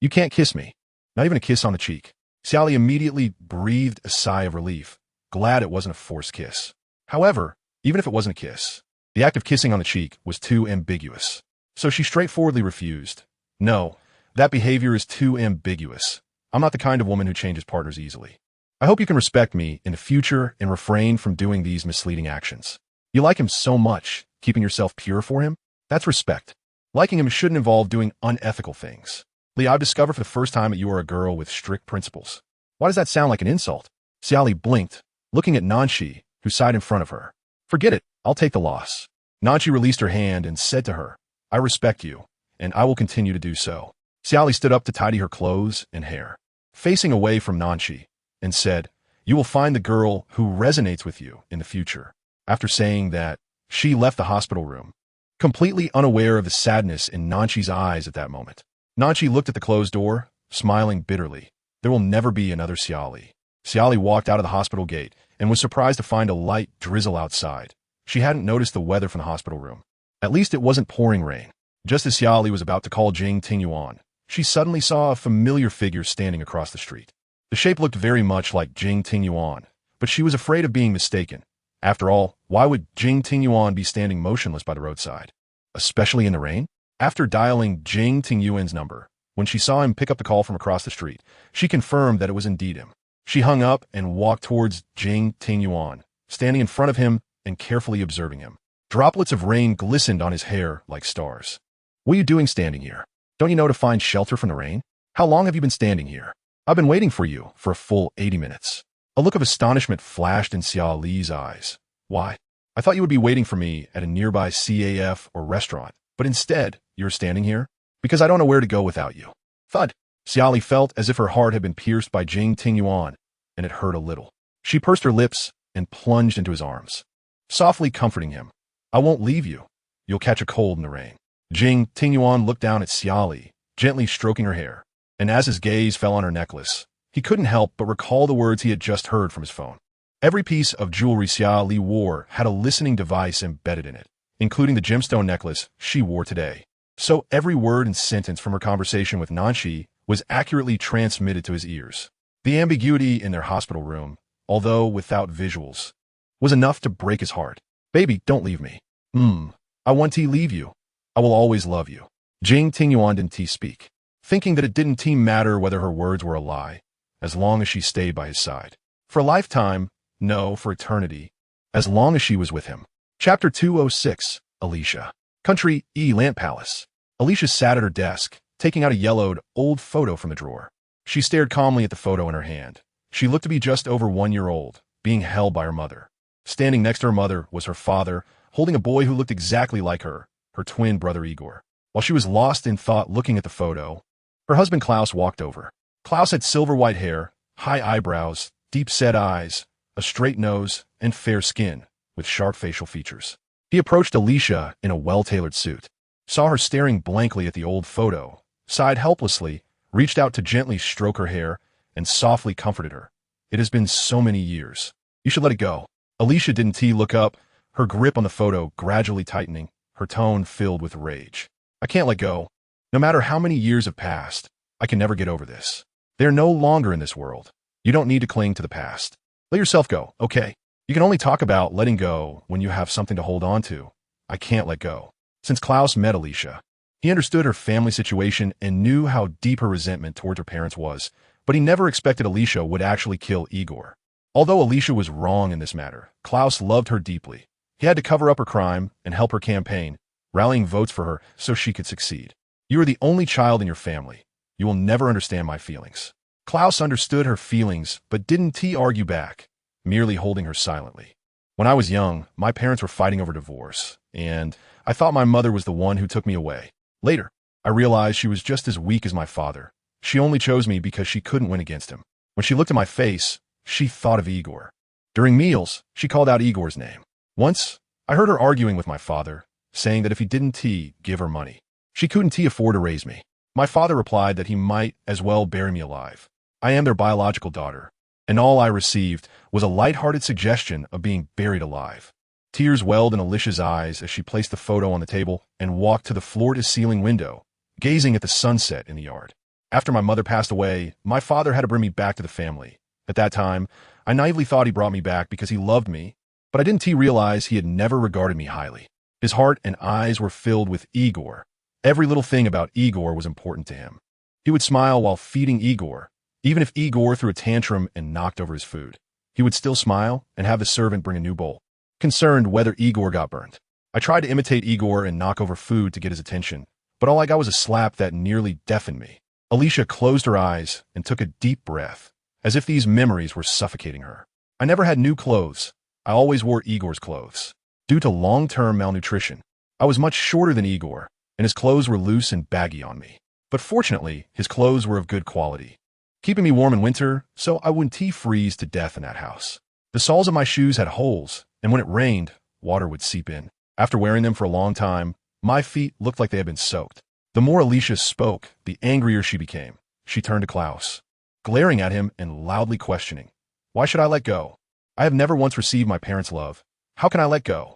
You can't kiss me. Not even a kiss on the cheek. Xia Li immediately breathed a sigh of relief, glad it wasn't a forced kiss. However, even if it wasn't a kiss, the act of kissing on the cheek was too ambiguous. So she straightforwardly refused. No, that behavior is too ambiguous. I'm not the kind of woman who changes partners easily. I hope you can respect me in the future and refrain from doing these misleading actions. You like him so much, keeping yourself pure for him? That's respect. Liking him shouldn't involve doing unethical things. Li, I've discovered for the first time that you are a girl with strict principles. Why does that sound like an insult? Xia Li blinked, looking at Nanshi, who sat in front of her. Forget it, I'll take the loss. Nanshi released her hand and said to her, I respect you, and I will continue to do so. Xia Li stood up to tidy her clothes and hair, facing away from Nanqi, and said, "You will find the girl who resonates with you in the future." After saying that, she left the hospital room, completely unaware of the sadness in Nanqi's eyes at that moment. Nanqi looked at the closed door, smiling bitterly. There will never be another Xia Li. Xia Li walked out of the hospital gate and was surprised to find a light drizzle outside. She hadn't noticed the weather from the hospital room. At least it wasn't pouring rain. Just as Xia Li was about to call Jing Tingyuan, she suddenly saw a familiar figure standing across the street. The shape looked very much like Jing Tingyuan, but she was afraid of being mistaken. After all, why would Jing Tingyuan be standing motionless by the roadside? Especially in the rain? After dialing Jing Tingyuan's number, when she saw him pick up the call from across the street, she confirmed that it was indeed him. She hung up and walked towards Jing Tingyuan, standing in front of him and carefully observing him. Droplets of rain glistened on his hair like stars. "What are you doing standing here? Don't you know to find shelter from the rain? How long have you been standing here? I've been waiting for you for a full 80 minutes. A look of astonishment flashed in Xia Li's eyes. "Why? I thought you would be waiting for me at a nearby CAF or restaurant, but instead, you're standing here? Because I don't know where to go without you." Thud! Xia Li felt as if her heart had been pierced by Jing Tingyuan, and it hurt a little. She pursed her lips and plunged into his arms, softly comforting him. "I won't leave you. You'll catch a cold in the rain." Jing Tingyuan looked down at Xia Li, gently stroking her hair, and as his gaze fell on her necklace, he couldn't help but recall the words he had just heard from his phone. Every piece of jewelry Xia Li wore had a listening device embedded in it, including the gemstone necklace she wore today. So every word and sentence from her conversation with Nanqi was accurately transmitted to his ears. The ambiguity in their hospital room, although without visuals, was enough to break his heart. "Baby, don't leave me. I want to leave you. I will always love you." Jing Tingyuan didn't speak, thinking that it didn't matter whether her words were a lie, as long as she stayed by his side. For a lifetime, no, for eternity, as long as she was with him. Chapter 206, Alicia. Country E. Lamp Palace. Alicia sat at her desk, taking out a yellowed, old photo from the drawer. She stared calmly at the photo in her hand. She looked to be just over 1 year old, being held by her mother. Standing next to her mother was her father, holding a boy who looked exactly like her twin brother Igor. While she was lost in thought looking at the photo, her husband Klaus walked over. Klaus had silver white hair, high eyebrows, deep-set eyes, a straight nose, and fair skin, with sharp facial features. He approached Alicia in a well-tailored suit, saw her staring blankly at the old photo, sighed helplessly, reached out to gently stroke her hair, and softly comforted her. "It has been so many years. You should let it go." Alicia didn't look up, her grip on the photo gradually tightening, her tone filled with rage. "I can't let go. No matter how many years have passed, I can never get over this. They're no longer in this world. You don't need to cling to the past. Let yourself go, okay? You can only talk about letting go when you have something to hold on to. I can't let go." Since Klaus met Alicia, he understood her family situation and knew how deep her resentment towards her parents was, but he never expected Alicia would actually kill Igor. Although Alicia was wrong in this matter, Klaus loved her deeply. He had to cover up her crime and help her campaign, rallying votes for her so she could succeed. "You are the only child in your family. You will never understand my feelings." Klaus understood her feelings, but didn't argue back, merely holding her silently. "When I was young, my parents were fighting over divorce, and I thought my mother was the one who took me away. Later, I realized she was just as weak as my father. She only chose me because she couldn't win against him. When she looked at my face, she thought of Igor. During meals, she called out Igor's name. Once, I heard her arguing with my father, saying that if he didn't give her money, she couldn't afford to raise me. My father replied that he might as well bury me alive. I am their biological daughter, and all I received was a light-hearted suggestion of being buried alive." Tears welled in Alicia's eyes as she placed the photo on the table and walked to the floor-to-ceiling window, gazing at the sunset in the yard. "After my mother passed away, my father had to bring me back to the family. At that time, I naively thought he brought me back because he loved me, but I didn't realize he had never regarded me highly. His heart and eyes were filled with Igor. Every little thing about Igor was important to him. He would smile while feeding Igor. Even if Igor threw a tantrum and knocked over his food, he would still smile and have the servant bring a new bowl, concerned whether Igor got burned. I tried to imitate Igor and knock over food to get his attention, but all I got was a slap that nearly deafened me." Alicia closed her eyes and took a deep breath, as if these memories were suffocating her. "I never had new clothes. I always wore Igor's clothes. Due to long-term malnutrition, I was much shorter than Igor, and his clothes were loose and baggy on me. But fortunately, his clothes were of good quality, keeping me warm in winter so I wouldn't freeze to death in that house. The soles of my shoes had holes, and when it rained, water would seep in. After wearing them for a long time, my feet looked like they had been soaked. The more Alicia spoke, the angrier she became. She turned to Klaus, glaring at him and loudly questioning. Why should I let go? I have never once received my parents' love. How can I let go?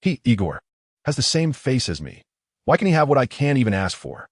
He, Igor, has the same face as me. Why can he have what I can't even ask for?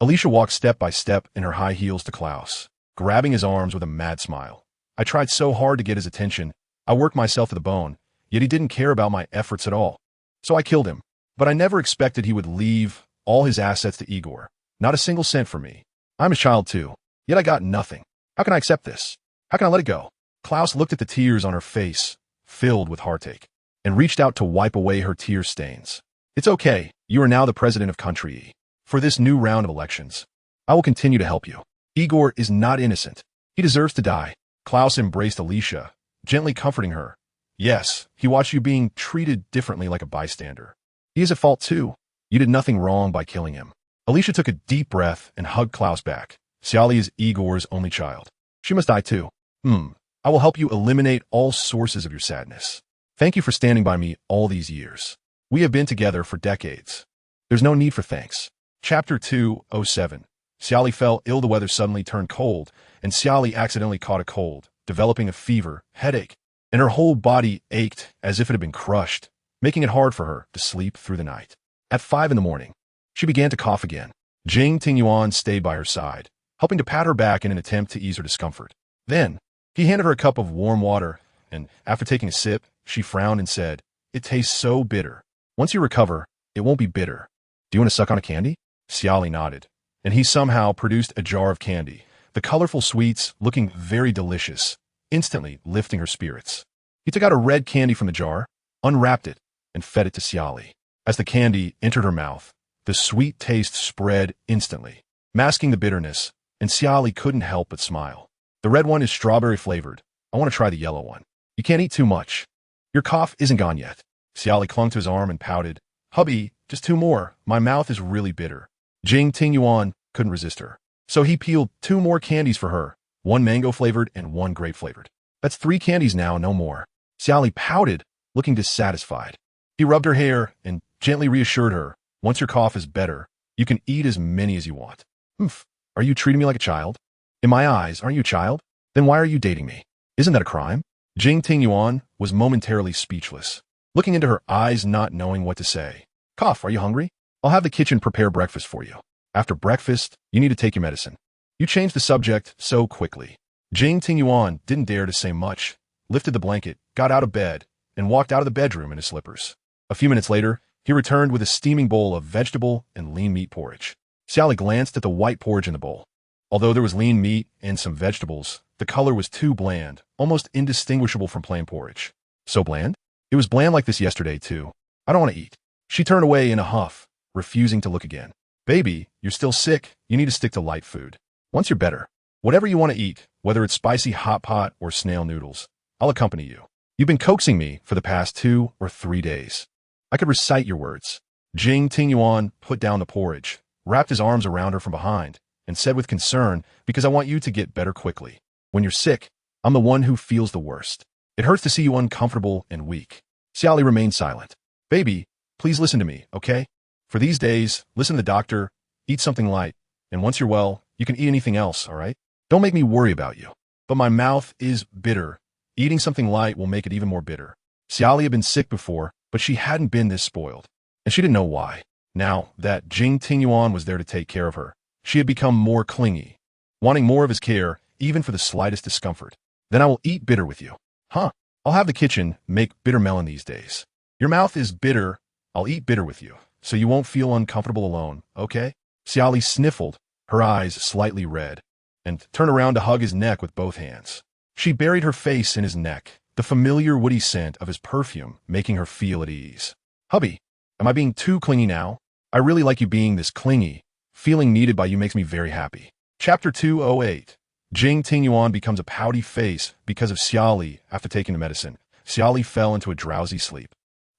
Alicia walked step by step in her high heels to Klaus, grabbing his arms with a mad smile. I tried so hard to get his attention. I worked myself to the bone, yet he didn't care about my efforts at all. So I killed him. But I never expected he would leave all his assets to Igor. Not a single cent for me. I'm a child too, yet I got nothing. How can I accept this? How can I let it go? Klaus looked at the tears on her face, filled with heartache, and reached out to wipe away her tear stains. It's okay. You are now the president of country E. For this new round of elections, I will continue to help you. Igor is not innocent. He deserves to die. Klaus embraced Alicia, gently comforting her. Yes, he watched you being treated differently like a bystander. He is at fault too. You did nothing wrong by killing him. Alicia took a deep breath and hugged Klaus back. Xia Li is Igor's only child. She must die too. I will help you eliminate all sources of your sadness. Thank you for standing by me all these years. We have been together for decades. There's no need for thanks. Chapter 207. Xia Li fell ill. The weather suddenly turned cold, and Xia Li accidentally caught a cold, developing a fever, headache, and her whole body ached as if it had been crushed, making it hard for her to sleep through the night. At 5 in the morning, she began to cough again. Jing Tingyuan stayed by her side, helping to pat her back in an attempt to ease her discomfort. Then, he handed her a cup of warm water, and after taking a sip, she frowned and said, "It tastes so bitter. Once you recover, it won't be bitter. Do you want to suck on a candy?" Xia Li nodded, and he somehow produced a jar of candy, the colorful sweets looking very delicious, instantly lifting her spirits. He took out a red candy from the jar, unwrapped it, and fed it to Xia Li. As the candy entered her mouth, the sweet taste spread instantly, masking the bitterness, and Xia Li couldn't help but smile. The red one is strawberry flavored. I want to try the yellow one. You can't eat too much. Your cough isn't gone yet. Xia Li clung to his arm and pouted. Hubby, just 2 more. My mouth is really bitter. Jing Tingyuan couldn't resist her. So he peeled 2 more candies for her, 1 mango flavored and 1 grape flavored. That's 3 candies now, no more. Xia Li pouted, looking dissatisfied. He rubbed her hair and gently reassured her, once your cough is better, you can eat as many as you want. Are you treating me like a child? In my eyes, aren't you a child? Then why are you dating me? Isn't that a crime? Jing Tingyuan was momentarily speechless, looking into her eyes not knowing what to say. Cough, are you hungry? I'll have the kitchen prepare breakfast for you. After breakfast, you need to take your medicine. You changed the subject so quickly. Jing Tingyuan didn't dare to say much, lifted the blanket, got out of bed, and walked out of the bedroom in his slippers. A few minutes later, he returned with a steaming bowl of vegetable and lean meat porridge. Xia Li glanced at the white porridge in the bowl. Although there was lean meat and some vegetables, the color was too bland, almost indistinguishable from plain porridge. So bland? It was bland like this yesterday, too. I don't want to eat. She turned away in a huff, refusing to look again. Baby, you're still sick. You need to stick to light food. Once you're better, whatever you want to eat, whether it's spicy hot pot or snail noodles, I'll accompany you. You've been coaxing me for the past 2 or 3 days. I could recite your words. Jing Tingyuan put down the porridge, wrapped his arms around her from behind, and said with concern, because I want you to get better quickly. When you're sick, I'm the one who feels the worst. It hurts to see you uncomfortable and weak. Xia Li remained silent. Baby, please listen to me, okay? For these days, listen to the doctor, eat something light, and once you're well, you can eat anything else, all right? Don't make me worry about you. But my mouth is bitter. Eating something light will make it even more bitter. Xia Li had been sick before, but she hadn't been this spoiled, and she didn't know why. Now that Jing Tingyuan was there to take care of her, she had become more clingy, wanting more of his care, even for the slightest discomfort. Then I will eat bitter with you. I'll have the kitchen make bitter melon these days. Your mouth is bitter. I'll eat bitter with you, so you won't feel uncomfortable alone, okay? Xia Li sniffled, her eyes slightly red, and turned around to hug his neck with both hands. She buried her face in his neck, the familiar woody scent of his perfume making her feel at ease. Hubby, am I being too clingy now? I really like you being this clingy. Feeling needed by you makes me very happy. Chapter 208. Jing Tingyuan becomes a pouty face because of Xia Li after taking the medicine. Xia Li fell into a drowsy sleep.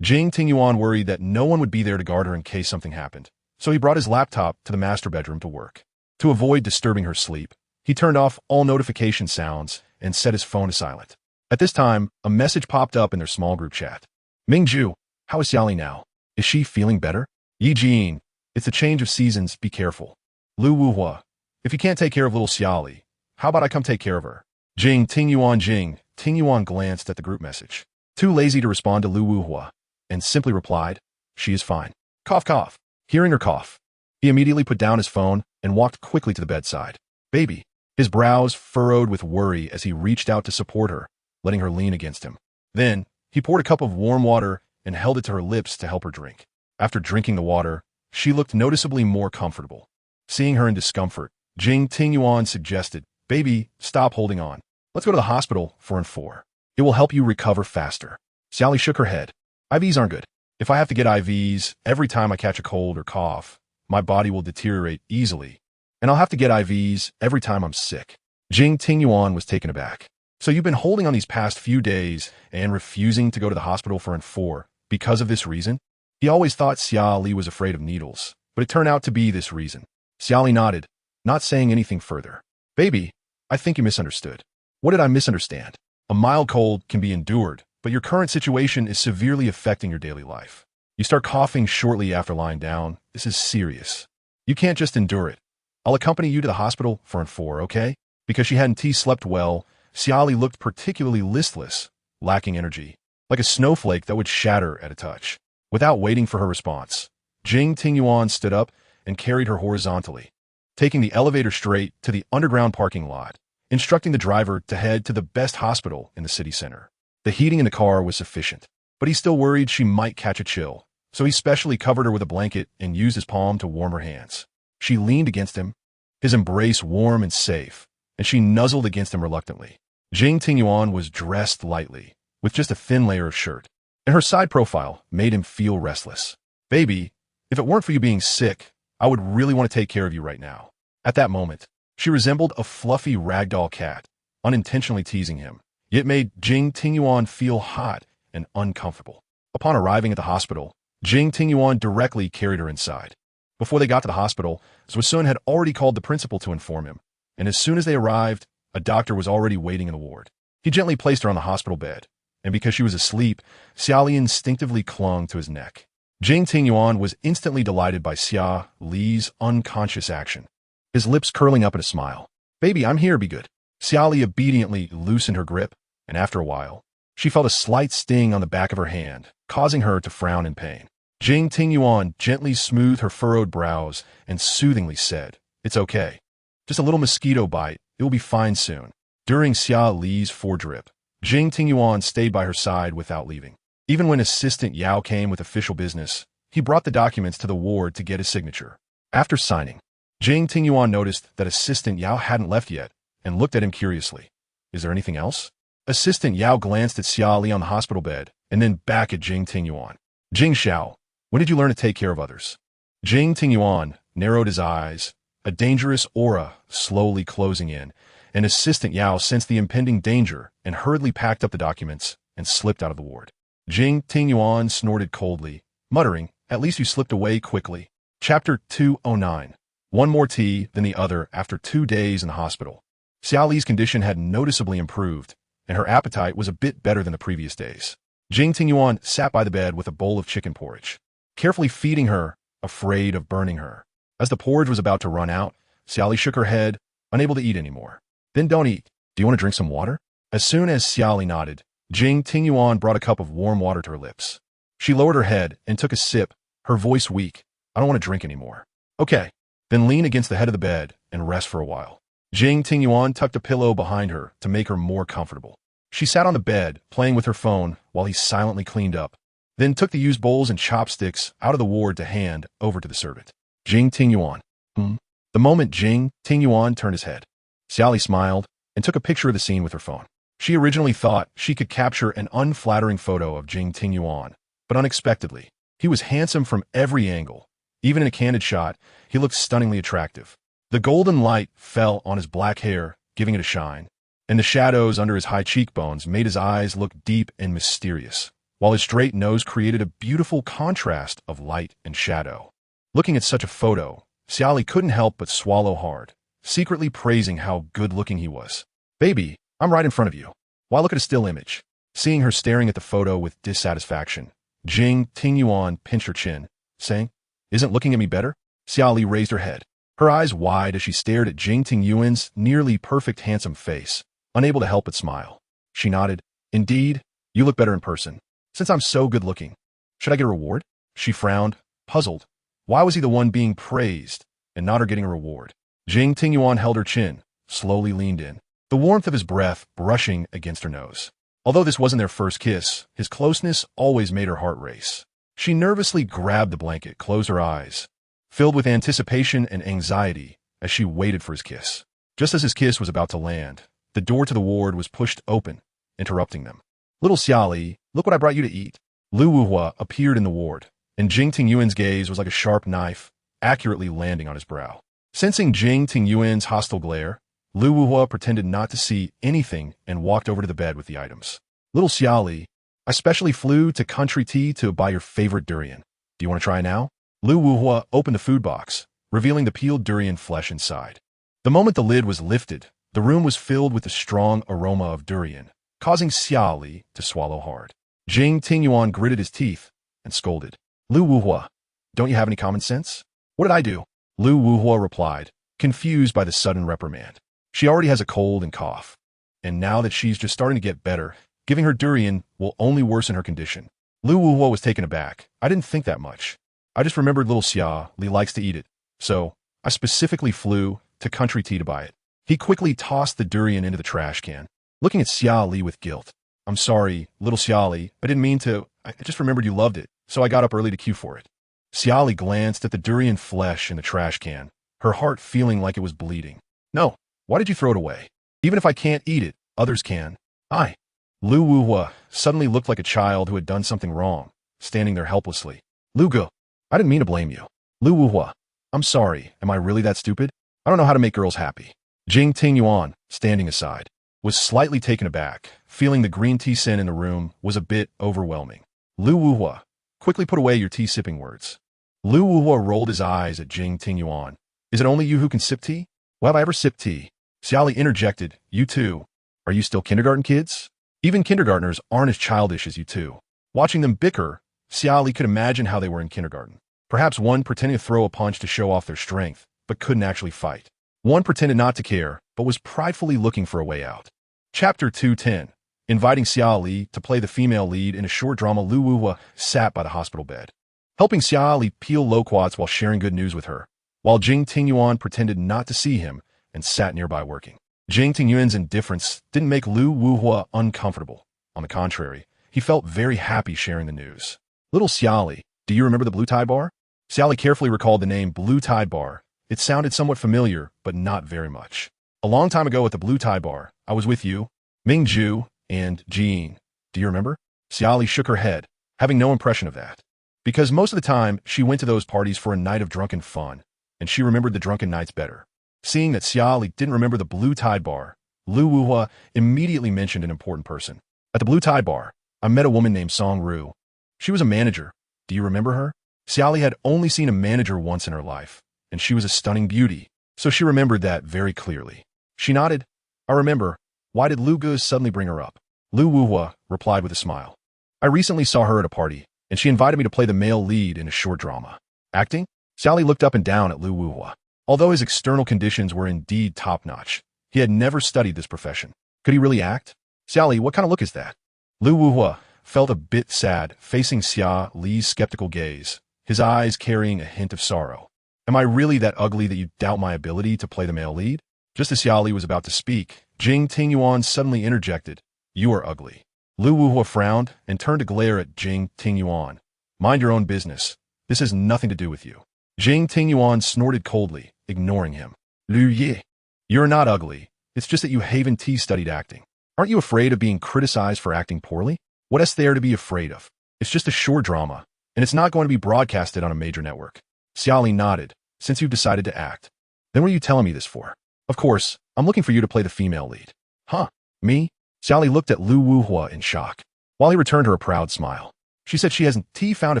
Jing Tingyuan worried that no one would be there to guard her in case something happened, so he brought his laptop to the master bedroom to work. To avoid disturbing her sleep, he turned off all notification sounds and set his phone to silent. At this time, a message popped up in their small group chat. Mingju, how is Xia Li now? Is she feeling better? Yi Jin, it's a change of seasons, be careful. Lu Wuhua, if you can't take care of little Xia Li, how about I come take care of her? Jing Tingyuan glanced at the group message. Too lazy to respond to Lu Wuhua, and simply replied, she is fine. Cough cough. Hearing her cough, he immediately put down his phone and walked quickly to the bedside. Baby. His brows furrowed with worry as he reached out to support her, letting her lean against him. Then, he poured a cup of warm water and held it to her lips to help her drink. After drinking the water, she looked noticeably more comfortable. Seeing her in discomfort, Jing Tingyuan suggested, baby, stop holding on. Let's go to the hospital 4 and 4. It will help you recover faster. Xia Li shook her head. IVs aren't good. If I have to get IVs every time I catch a cold or cough, my body will deteriorate easily, and I'll have to get IVs every time I'm sick. Jing Tingyuan was taken aback. So you've been holding on these past few days and refusing to go to the hospital 4 and 4 because of this reason? He always thought Xia Li was afraid of needles, but it turned out to be this reason. Xia Li nodded, not saying anything further. Baby, I think you misunderstood. What did I misunderstand? A mild cold can be endured, but your current situation is severely affecting your daily life. You start coughing shortly after lying down. This is serious. You can't just endure it. I'll accompany you to the hospital 4 and 4, okay? Because she hadn't slept well, Xia Li looked particularly listless, lacking energy, like a snowflake that would shatter at a touch. Without waiting for her response, Jing Tingyuan stood up and carried her horizontally, taking the elevator straight to the underground parking lot, instructing the driver to head to the best hospital in the city center. The heating in the car was sufficient, but he still worried she might catch a chill, so he specially covered her with a blanket and used his palm to warm her hands. She leaned against him, his embrace warm and safe, and she nuzzled against him reluctantly. Jing Tingyuan was dressed lightly, with just a thin layer of shirt, and her side profile made him feel restless. Baby, if it weren't for you being sick, I would really want to take care of you right now. At that moment, she resembled a fluffy ragdoll cat, unintentionally teasing him, yet made Jing Tingyuan feel hot and uncomfortable. Upon arriving at the hospital, Jing Tingyuan directly carried her inside. Before they got to the hospital, Sun had already called the principal to inform him, and as soon as they arrived, a doctor was already waiting in the ward. He gently placed her on the hospital bed, and because she was asleep, Xia Li instinctively clung to his neck. Jing Tingyuan was instantly delighted by Xia Li's unconscious action, his lips curling up in a smile. Baby, I'm here, be good. Xia Li obediently loosened her grip, and after a while, she felt a slight sting on the back of her hand, causing her to frown in pain. Jing Tingyuan gently smoothed her furrowed brows and soothingly said, it's okay. Just a little mosquito bite, it will be fine soon. During Xia Li's foredrip, Jing Tingyuan stayed by her side without leaving. Even when Assistant Yao came with official business, he brought the documents to the ward to get his signature. After signing, Jing Tingyuan noticed that Assistant Yao hadn't left yet and looked at him curiously. Is there anything else? Assistant Yao glanced at Xia Li on the hospital bed and then back at Jing Tingyuan. Jing Xiao, when did you learn to take care of others? Jing Tingyuan narrowed his eyes, a dangerous aura slowly closing in, and Assistant Yao sensed the impending danger and hurriedly packed up the documents and slipped out of the ward. Jing Tingyuan snorted coldly, muttering, at least you slipped away quickly. Chapter 209. One more tea than the other after 2 days in the hospital. Xia Li's condition had noticeably improved, and her appetite was a bit better than the previous days. Jing Tingyuan sat by the bed with a bowl of chicken porridge, carefully feeding her, afraid of burning her. As the porridge was about to run out, Xia Li shook her head, unable to eat anymore. Then don't eat. Do you want to drink some water? As soon as Xia Li nodded, Jing Tingyuan brought a cup of warm water to her lips. She lowered her head and took a sip, her voice weak. I don't want to drink anymore. Okay. Then lean against the head of the bed and rest for a while. Jing Tingyuan tucked a pillow behind her to make her more comfortable. She sat on the bed, playing with her phone while he silently cleaned up, then took the used bowls and chopsticks out of the ward to hand over to the servant. Jing Tingyuan. The moment Jing Tingyuan turned his head, Xia Li smiled and took a picture of the scene with her phone. She originally thought she could capture an unflattering photo of Jing Tingyuan, but unexpectedly, he was handsome from every angle. Even in a candid shot, he looked stunningly attractive. The golden light fell on his black hair, giving it a shine, and the shadows under his high cheekbones made his eyes look deep and mysterious, while his straight nose created a beautiful contrast of light and shadow. Looking at such a photo, Xia Li couldn't help but swallow hard, secretly praising how good-looking he was. Baby, I'm right in front of you. Why look at a still image? Seeing her staring at the photo with dissatisfaction, Jing Tingyuan pinched her chin, saying, Isn't looking at me better? Xia Li raised her head, her eyes wide as she stared at Jing Tingyuan's nearly perfect handsome face, unable to help but smile. She nodded. Indeed, you look better in person. Since I'm so good-looking, should I get a reward? She frowned, puzzled. Why was he the one being praised, and not her getting a reward? Jing Tingyuan held her chin, slowly leaned in, the warmth of his breath brushing against her nose. Although this wasn't their first kiss, his closeness always made her heart race. She nervously grabbed the blanket, closed her eyes, filled with anticipation and anxiety as she waited for his kiss. Just as his kiss was about to land, the door to the ward was pushed open, interrupting them. Little Xia Li, look what I brought you to eat. Lu Wuhua appeared in the ward, and Jing Tingyuan's gaze was like a sharp knife, accurately landing on his brow. Sensing Jing Tingyuan's hostile glare, Lu Wuhua pretended not to see anything and walked over to the bed with the items. Little Xia Li, I specially flew to Country Tea to buy your favorite durian. Do you want to try now? Lu Wuhua opened the food box, revealing the peeled durian flesh inside. The moment the lid was lifted, the room was filled with the strong aroma of durian, causing Xia Li to swallow hard. Jing Tingyuan gritted his teeth and scolded. Lu Wuhua, don't you have any common sense? What did I do? Lu Wuhua replied, confused by the sudden reprimand. She already has a cold and cough, and now that she's just starting to get better, giving her durian will only worsen her condition. Lu Wuhua was taken aback. I didn't think that much. I just remembered little Xia Li likes to eat it, so I specifically flew to Country Tea to buy it. He quickly tossed the durian into the trash can, looking at Xia Li with guilt. I'm sorry, little Xia Li, I didn't mean to. I just remembered you loved it, so I got up early to queue for it. Xia Li glanced at the durian flesh in the trash can, her heart feeling like it was bleeding. No. Why did you throw it away? Even if I can't eat it, others can. Lu Wuhua suddenly looked like a child who had done something wrong, standing there helplessly. Lu Gu, I didn't mean to blame you. Lu Wuhua, I'm sorry. Am I really that stupid? I don't know how to make girls happy. Jing Tingyuan, standing aside, was slightly taken aback, feeling the green tea scent in the room was a bit overwhelming. Lu Wuhua, quickly put away your tea-sipping words. Lu Wuhua rolled his eyes at Jing Tingyuan. Is it only you who can sip tea? Well, have I ever sipped tea? Xia Li interjected, You too. Are you still kindergarten kids? Even kindergartners aren't as childish as you two. Watching them bicker, Xia Li could imagine how they were in kindergarten. Perhaps one pretending to throw a punch to show off their strength, but couldn't actually fight. One pretended not to care, but was pridefully looking for a way out. Chapter 210. Inviting Xia Li to play the female lead in a short drama. Lu Wuhua sat by the hospital bed, helping Xia Li peel loquats while sharing good news with her, while Jing Tingyuan pretended not to see him and sat nearby working. Jing Tingyuan's indifference didn't make Lu Wuhua uncomfortable. On the contrary, he felt very happy sharing the news. Little Xia Li, do you remember the Blue Tie Bar? Xia Li carefully recalled the name Blue Tie Bar. It sounded somewhat familiar, but not very much. A long time ago at the Blue Tie Bar, I was with you, Mingju, and Jean. Do you remember? Xia Li shook her head, having no impression of that. Because most of the time, she went to those parties for a night of drunken fun, and she remembered the drunken nights better. Seeing that Xia Li didn't remember the Blue Tie Bar, Lu Wuhua immediately mentioned an important person. At the Blue Tie Bar, I met a woman named Song Ru. She was a manager. Do you remember her? Xia Li had only seen a manager once in her life, and she was a stunning beauty, so she remembered that very clearly. She nodded. I remember. Why did Lu Gu suddenly bring her up? Lu Wuhua replied with a smile. I recently saw her at a party, and she invited me to play the male lead in a short drama. Acting? Xia Li looked up and down at Lu Wuhua. Although his external conditions were indeed top-notch, he had never studied this profession. Could he really act? Xia Li, what kind of look is that? Lu Wuhua felt a bit sad, facing Xia Li's skeptical gaze, his eyes carrying a hint of sorrow. Am I really that ugly that you doubt my ability to play the male lead? Just as Xia Li was about to speak, Jing Tingyuan suddenly interjected, You are ugly. Lu Wuhua frowned and turned to glare at Jing Tingyuan. Mind your own business. This has nothing to do with you. Jing Tingyuan snorted coldly, ignoring him. Lu Ye, you're not ugly. It's just that you haven't studied acting. Aren't you afraid of being criticized for acting poorly? What is there to be afraid of? It's just a short drama, and it's not going to be broadcasted on a major network. Xia Li nodded. Since you've decided to act, then what are you telling me this for? Of course, I'm looking for you to play the female lead. Huh? Me? Xia Li looked at Lu Wuhua in shock, while he returned her a proud smile. She said she hasn't found a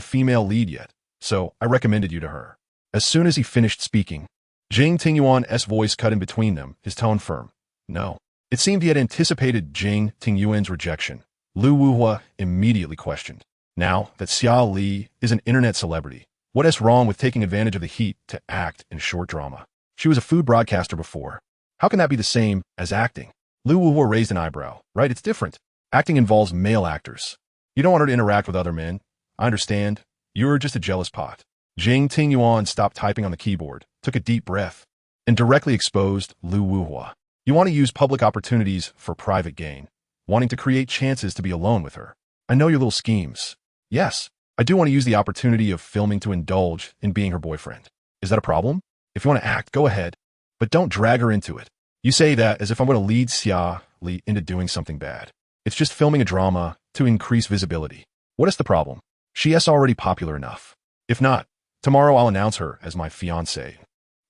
female lead yet, so I recommended you to her. As soon as he finished speaking, Jing Tingyuan's voice cut in between them, his tone firm. No. It seemed he had anticipated Jing Tingyuan's rejection. Lu Wuhua immediately questioned. Now that Xia Li is an internet celebrity, what is wrong with taking advantage of the heat to act in short drama? She was a food broadcaster before. How can that be the same as acting? Lu Wuhua raised an eyebrow. Right, it's different. Acting involves male actors. You don't want her to interact with other men. I understand. You're just a jealous pot. Jing Tingyuan stopped typing on the keyboard, took a deep breath, and directly exposed Lu Wuhua. You want to use public opportunities for private gain, wanting to create chances to be alone with her. I know your little schemes. Yes, I do want to use the opportunity of filming to indulge in being her boyfriend. Is that a problem? If you want to act, go ahead, but don't drag her into it. You say that as if I'm going to lead Xia Li into doing something bad. It's just filming a drama to increase visibility. What is the problem? She is already popular enough. If not, tomorrow I'll announce her as my fiancée,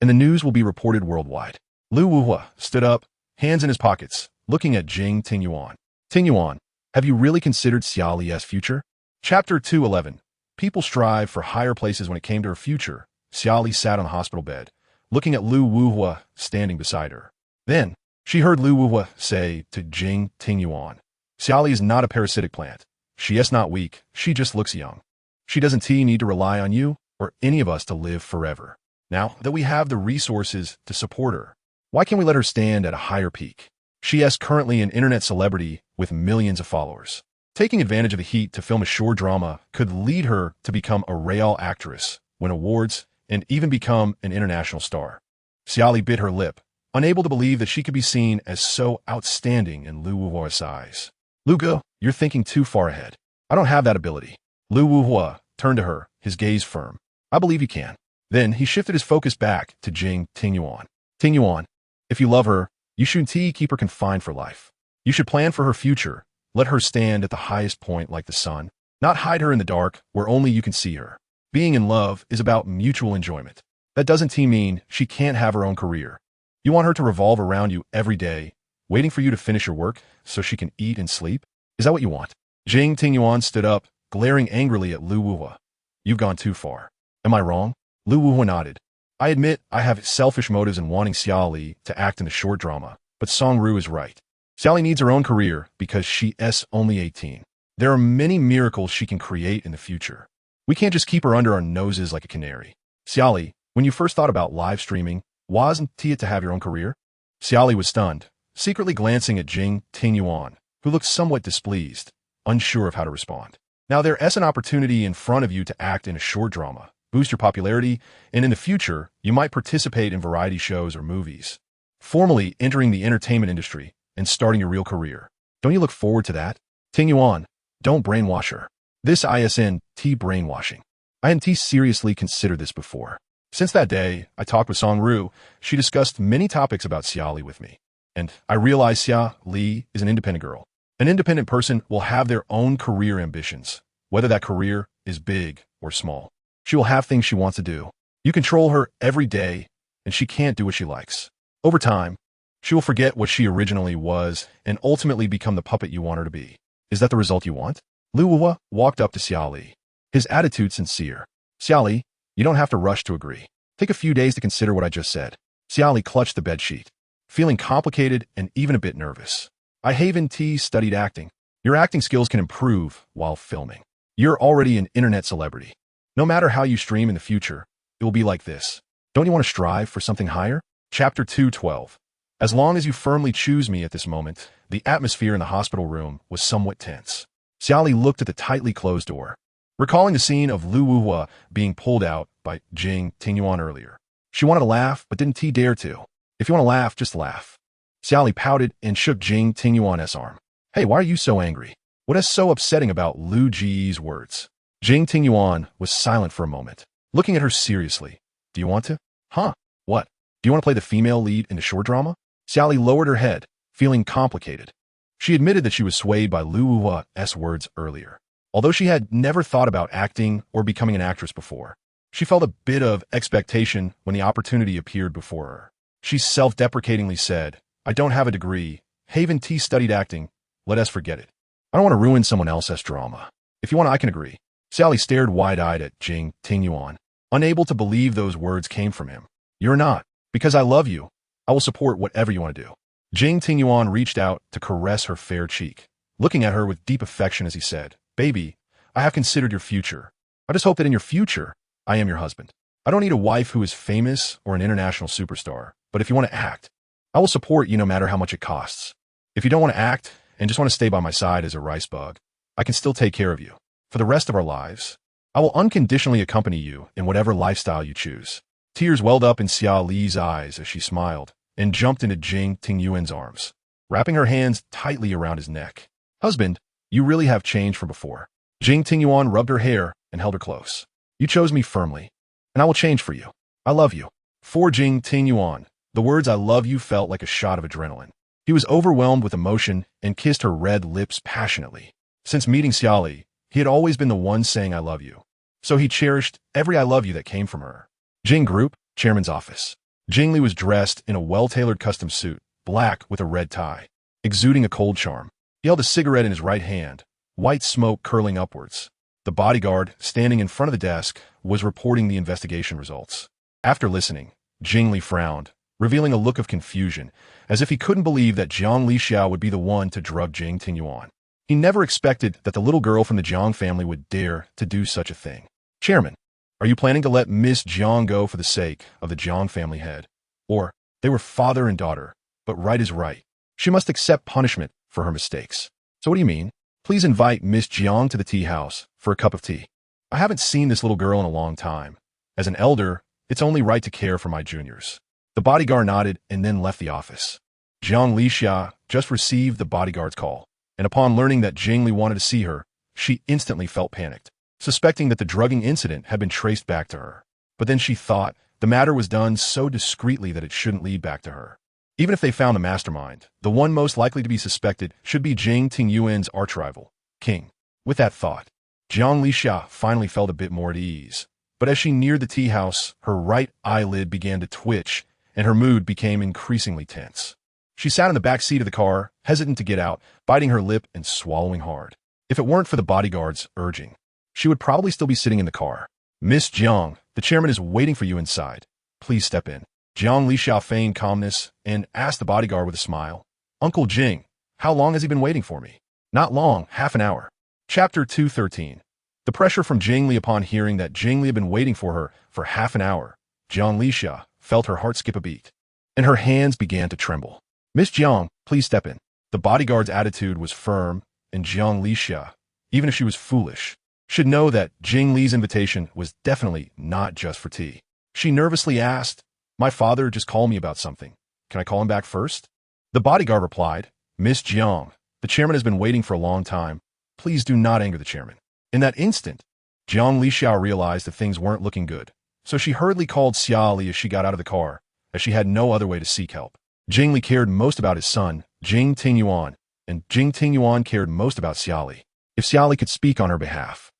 and the news will be reported worldwide. Lu Wuhua stood up, hands in his pockets, looking at Jing Tingyuan. Tingyuan, have you really considered Xia Li's future? Chapter 211. People strive for higher places when it came to her future. Xia Li sat on the hospital bed, looking at Lu Wuhua standing beside her. Then, she heard Lu Wuhua say to Jing Tingyuan, Xia Li is not a parasitic plant. She is not weak, she just looks young. She doesn't need to rely on you or any of us to live forever. Now that we have the resources to support her, why can't we let her stand at a higher peak? She is currently an internet celebrity with millions of followers. Taking advantage of the heat to film a short drama could lead her to become a real actress, win awards, and even become an international star. Xia Li bit her lip, unable to believe that she could be seen as so outstanding in Lu Wuhua's eyes. Lu Ge, you're thinking too far ahead. I don't have that ability. Lu Wuhua turned to her, his gaze firm. I believe you can. Then he shifted his focus back to Jing Tingyuan. Tingyuan, if you love her, you shouldn't keep her confined for life. You should plan for her future. Let her stand at the highest point like the sun, not hide her in the dark where only you can see her. Being in love is about mutual enjoyment. That doesn't mean she can't have her own career. You want her to revolve around you every day, waiting for you to finish your work so she can eat and sleep? Is that what you want? Jing Tingyuan stood up, glaring angrily at Lu Wuhua. You've gone too far. Am I wrong? Lu Wuhua nodded. I admit I have selfish motives in wanting Xia Li to act in the short drama, but Song Ru is right. Xia Li needs her own career because she is only 18. There are many miracles she can create in the future. We can't just keep her under our noses like a canary. Xia Li, when you first thought about live streaming, wasn't it to have your own career? Xia Li was stunned, secretly glancing at Jing Tingyuan, who looked somewhat displeased, unsure of how to respond. Now there is an opportunity in front of you to act in a short drama, boost your popularity, and in the future, you might participate in variety shows or movies, formally entering the entertainment industry and starting your real career. Don't you look forward to that? Tingyuan, don't brainwash her. This isn't brainwashing. I hadn't seriously considered this before. Since that day, I talked with Song Ru. She discussed many topics about Xia Li with me. And I realized Xia Li is an independent girl. An independent person will have their own career ambitions, whether that career is big or small. She will have things she wants to do. You control her every day, and she can't do what she likes. Over time, she will forget what she originally was and ultimately become the puppet you want her to be. Is that the result you want? Lu Wuhua walked up to Xia Li, his attitude sincere. Xia Li, you don't have to rush to agree. Take a few days to consider what I just said. Xia Li clutched the bedsheet, feeling complicated and even a bit nervous. I haven't studied acting. Your acting skills can improve while filming. You're already an internet celebrity. No matter how you stream in the future, it will be like this. Don't you want to strive for something higher? Chapter 212. As long as you firmly choose me at this moment, the atmosphere in the hospital room was somewhat tense. Xia Li looked at the tightly closed door, recalling the scene of Lu Wuhua being pulled out by Jing Tingyuan earlier. She wanted to laugh, but didn't dare to. If you want to laugh, just laugh. Xia Li pouted and shook Jing Tingyuan's arm. Hey, why are you so angry? What is so upsetting about Lu Ji's words? Jing Tingyuan was silent for a moment, looking at her seriously. Do you want to? Huh? What? Do you want to play the female lead in the short drama? Xia Li lowered her head, feeling complicated. She admitted that she was swayed by Lu Wuhua's words earlier. Although she had never thought about acting or becoming an actress before, she felt a bit of expectation when the opportunity appeared before her. She self-deprecatingly said, I don't have a degree, haven't studied acting, let us forget it. I don't want to ruin someone else's drama. If you want, I can agree. Xia Li stared wide-eyed at Jing Tingyuan, unable to believe those words came from him. You're not. Because I love you. I will support whatever you want to do. Jing Tingyuan reached out to caress her fair cheek, looking at her with deep affection as he said, Baby, I have considered your future. I just hope that in your future, I am your husband. I don't need a wife who is famous or an international superstar, but if you want to act, I will support you no matter how much it costs. If you don't want to act and just want to stay by my side as a rice bug, I can still take care of you. For the rest of our lives, I will unconditionally accompany you in whatever lifestyle you choose. Tears welled up in Xia Li's eyes as she smiled and jumped into Jing Tingyuan's arms, wrapping her hands tightly around his neck. Husband, you really have changed from before. Jing Tingyuan rubbed her hair and held her close. You chose me firmly, and I will change for you. I love you. For Jing Tingyuan, the words I love you felt like a shot of adrenaline. He was overwhelmed with emotion and kissed her red lips passionately. Since meeting Xia Li, he had always been the one saying I love you. So he cherished every I love you that came from her. Jing Group, Chairman's office. Jing Li was dressed in a well-tailored custom suit, black with a red tie, exuding a cold charm. He held a cigarette in his right hand, white smoke curling upwards. The bodyguard, standing in front of the desk, was reporting the investigation results. After listening, Jing Li frowned, revealing a look of confusion, as if he couldn't believe that Jiang Lixiao would be the one to drug Jing Tingyuan. He never expected that the little girl from the Jiang family would dare to do such a thing. Chairman, are you planning to let Miss Jiang go for the sake of the Jiang family head? Or, they were father and daughter, but right is right. She must accept punishment for her mistakes. So what do you mean? Please invite Miss Jiang to the tea house for a cup of tea. I haven't seen this little girl in a long time. As an elder, it's only right to care for my juniors. The bodyguard nodded and then left the office. Jiang Lixia just received the bodyguard's call, and upon learning that Jing Li wanted to see her, she instantly felt panicked, suspecting that the drugging incident had been traced back to her. But then she thought the matter was done so discreetly that it shouldn't lead back to her. Even if they found the mastermind, the one most likely to be suspected should be Jing Tingyuan's archrival, King. With that thought, Jiang Lixia finally felt a bit more at ease. But as she neared the tea house, her right eyelid began to twitch, and her mood became increasingly tense. She sat in the back seat of the car, hesitant to get out, biting her lip and swallowing hard. If it weren't for the bodyguard's urging, she would probably still be sitting in the car. Miss Jiang, the chairman is waiting for you inside. Please step in. Jiang Lixia feigned calmness and asked the bodyguard with a smile. Uncle Jing, how long has he been waiting for me? Not long, half an hour. Chapter 213. The pressure from Jing Li upon hearing that Jing Li had been waiting for her for half an hour. Jiang Lixia felt her heart skip a beat, and her hands began to tremble. Miss Jiang, please step in. The bodyguard's attitude was firm, and Jiang Lixia, even if she was foolish, should know that Jing Li's invitation was definitely not just for tea. She nervously asked, My father just called me about something. Can I call him back first? The bodyguard replied, Miss Jiang, the chairman has been waiting for a long time. Please do not anger the chairman. In that instant, Jiang Lixia realized that things weren't looking good, so she hurriedly called Xia Li as she got out of the car, as she had no other way to seek help. Jing Li cared most about his son, Jing Tingyuan, and Jing Tingyuan cared most about Xia Li. If Xia Li could speak on her behalf,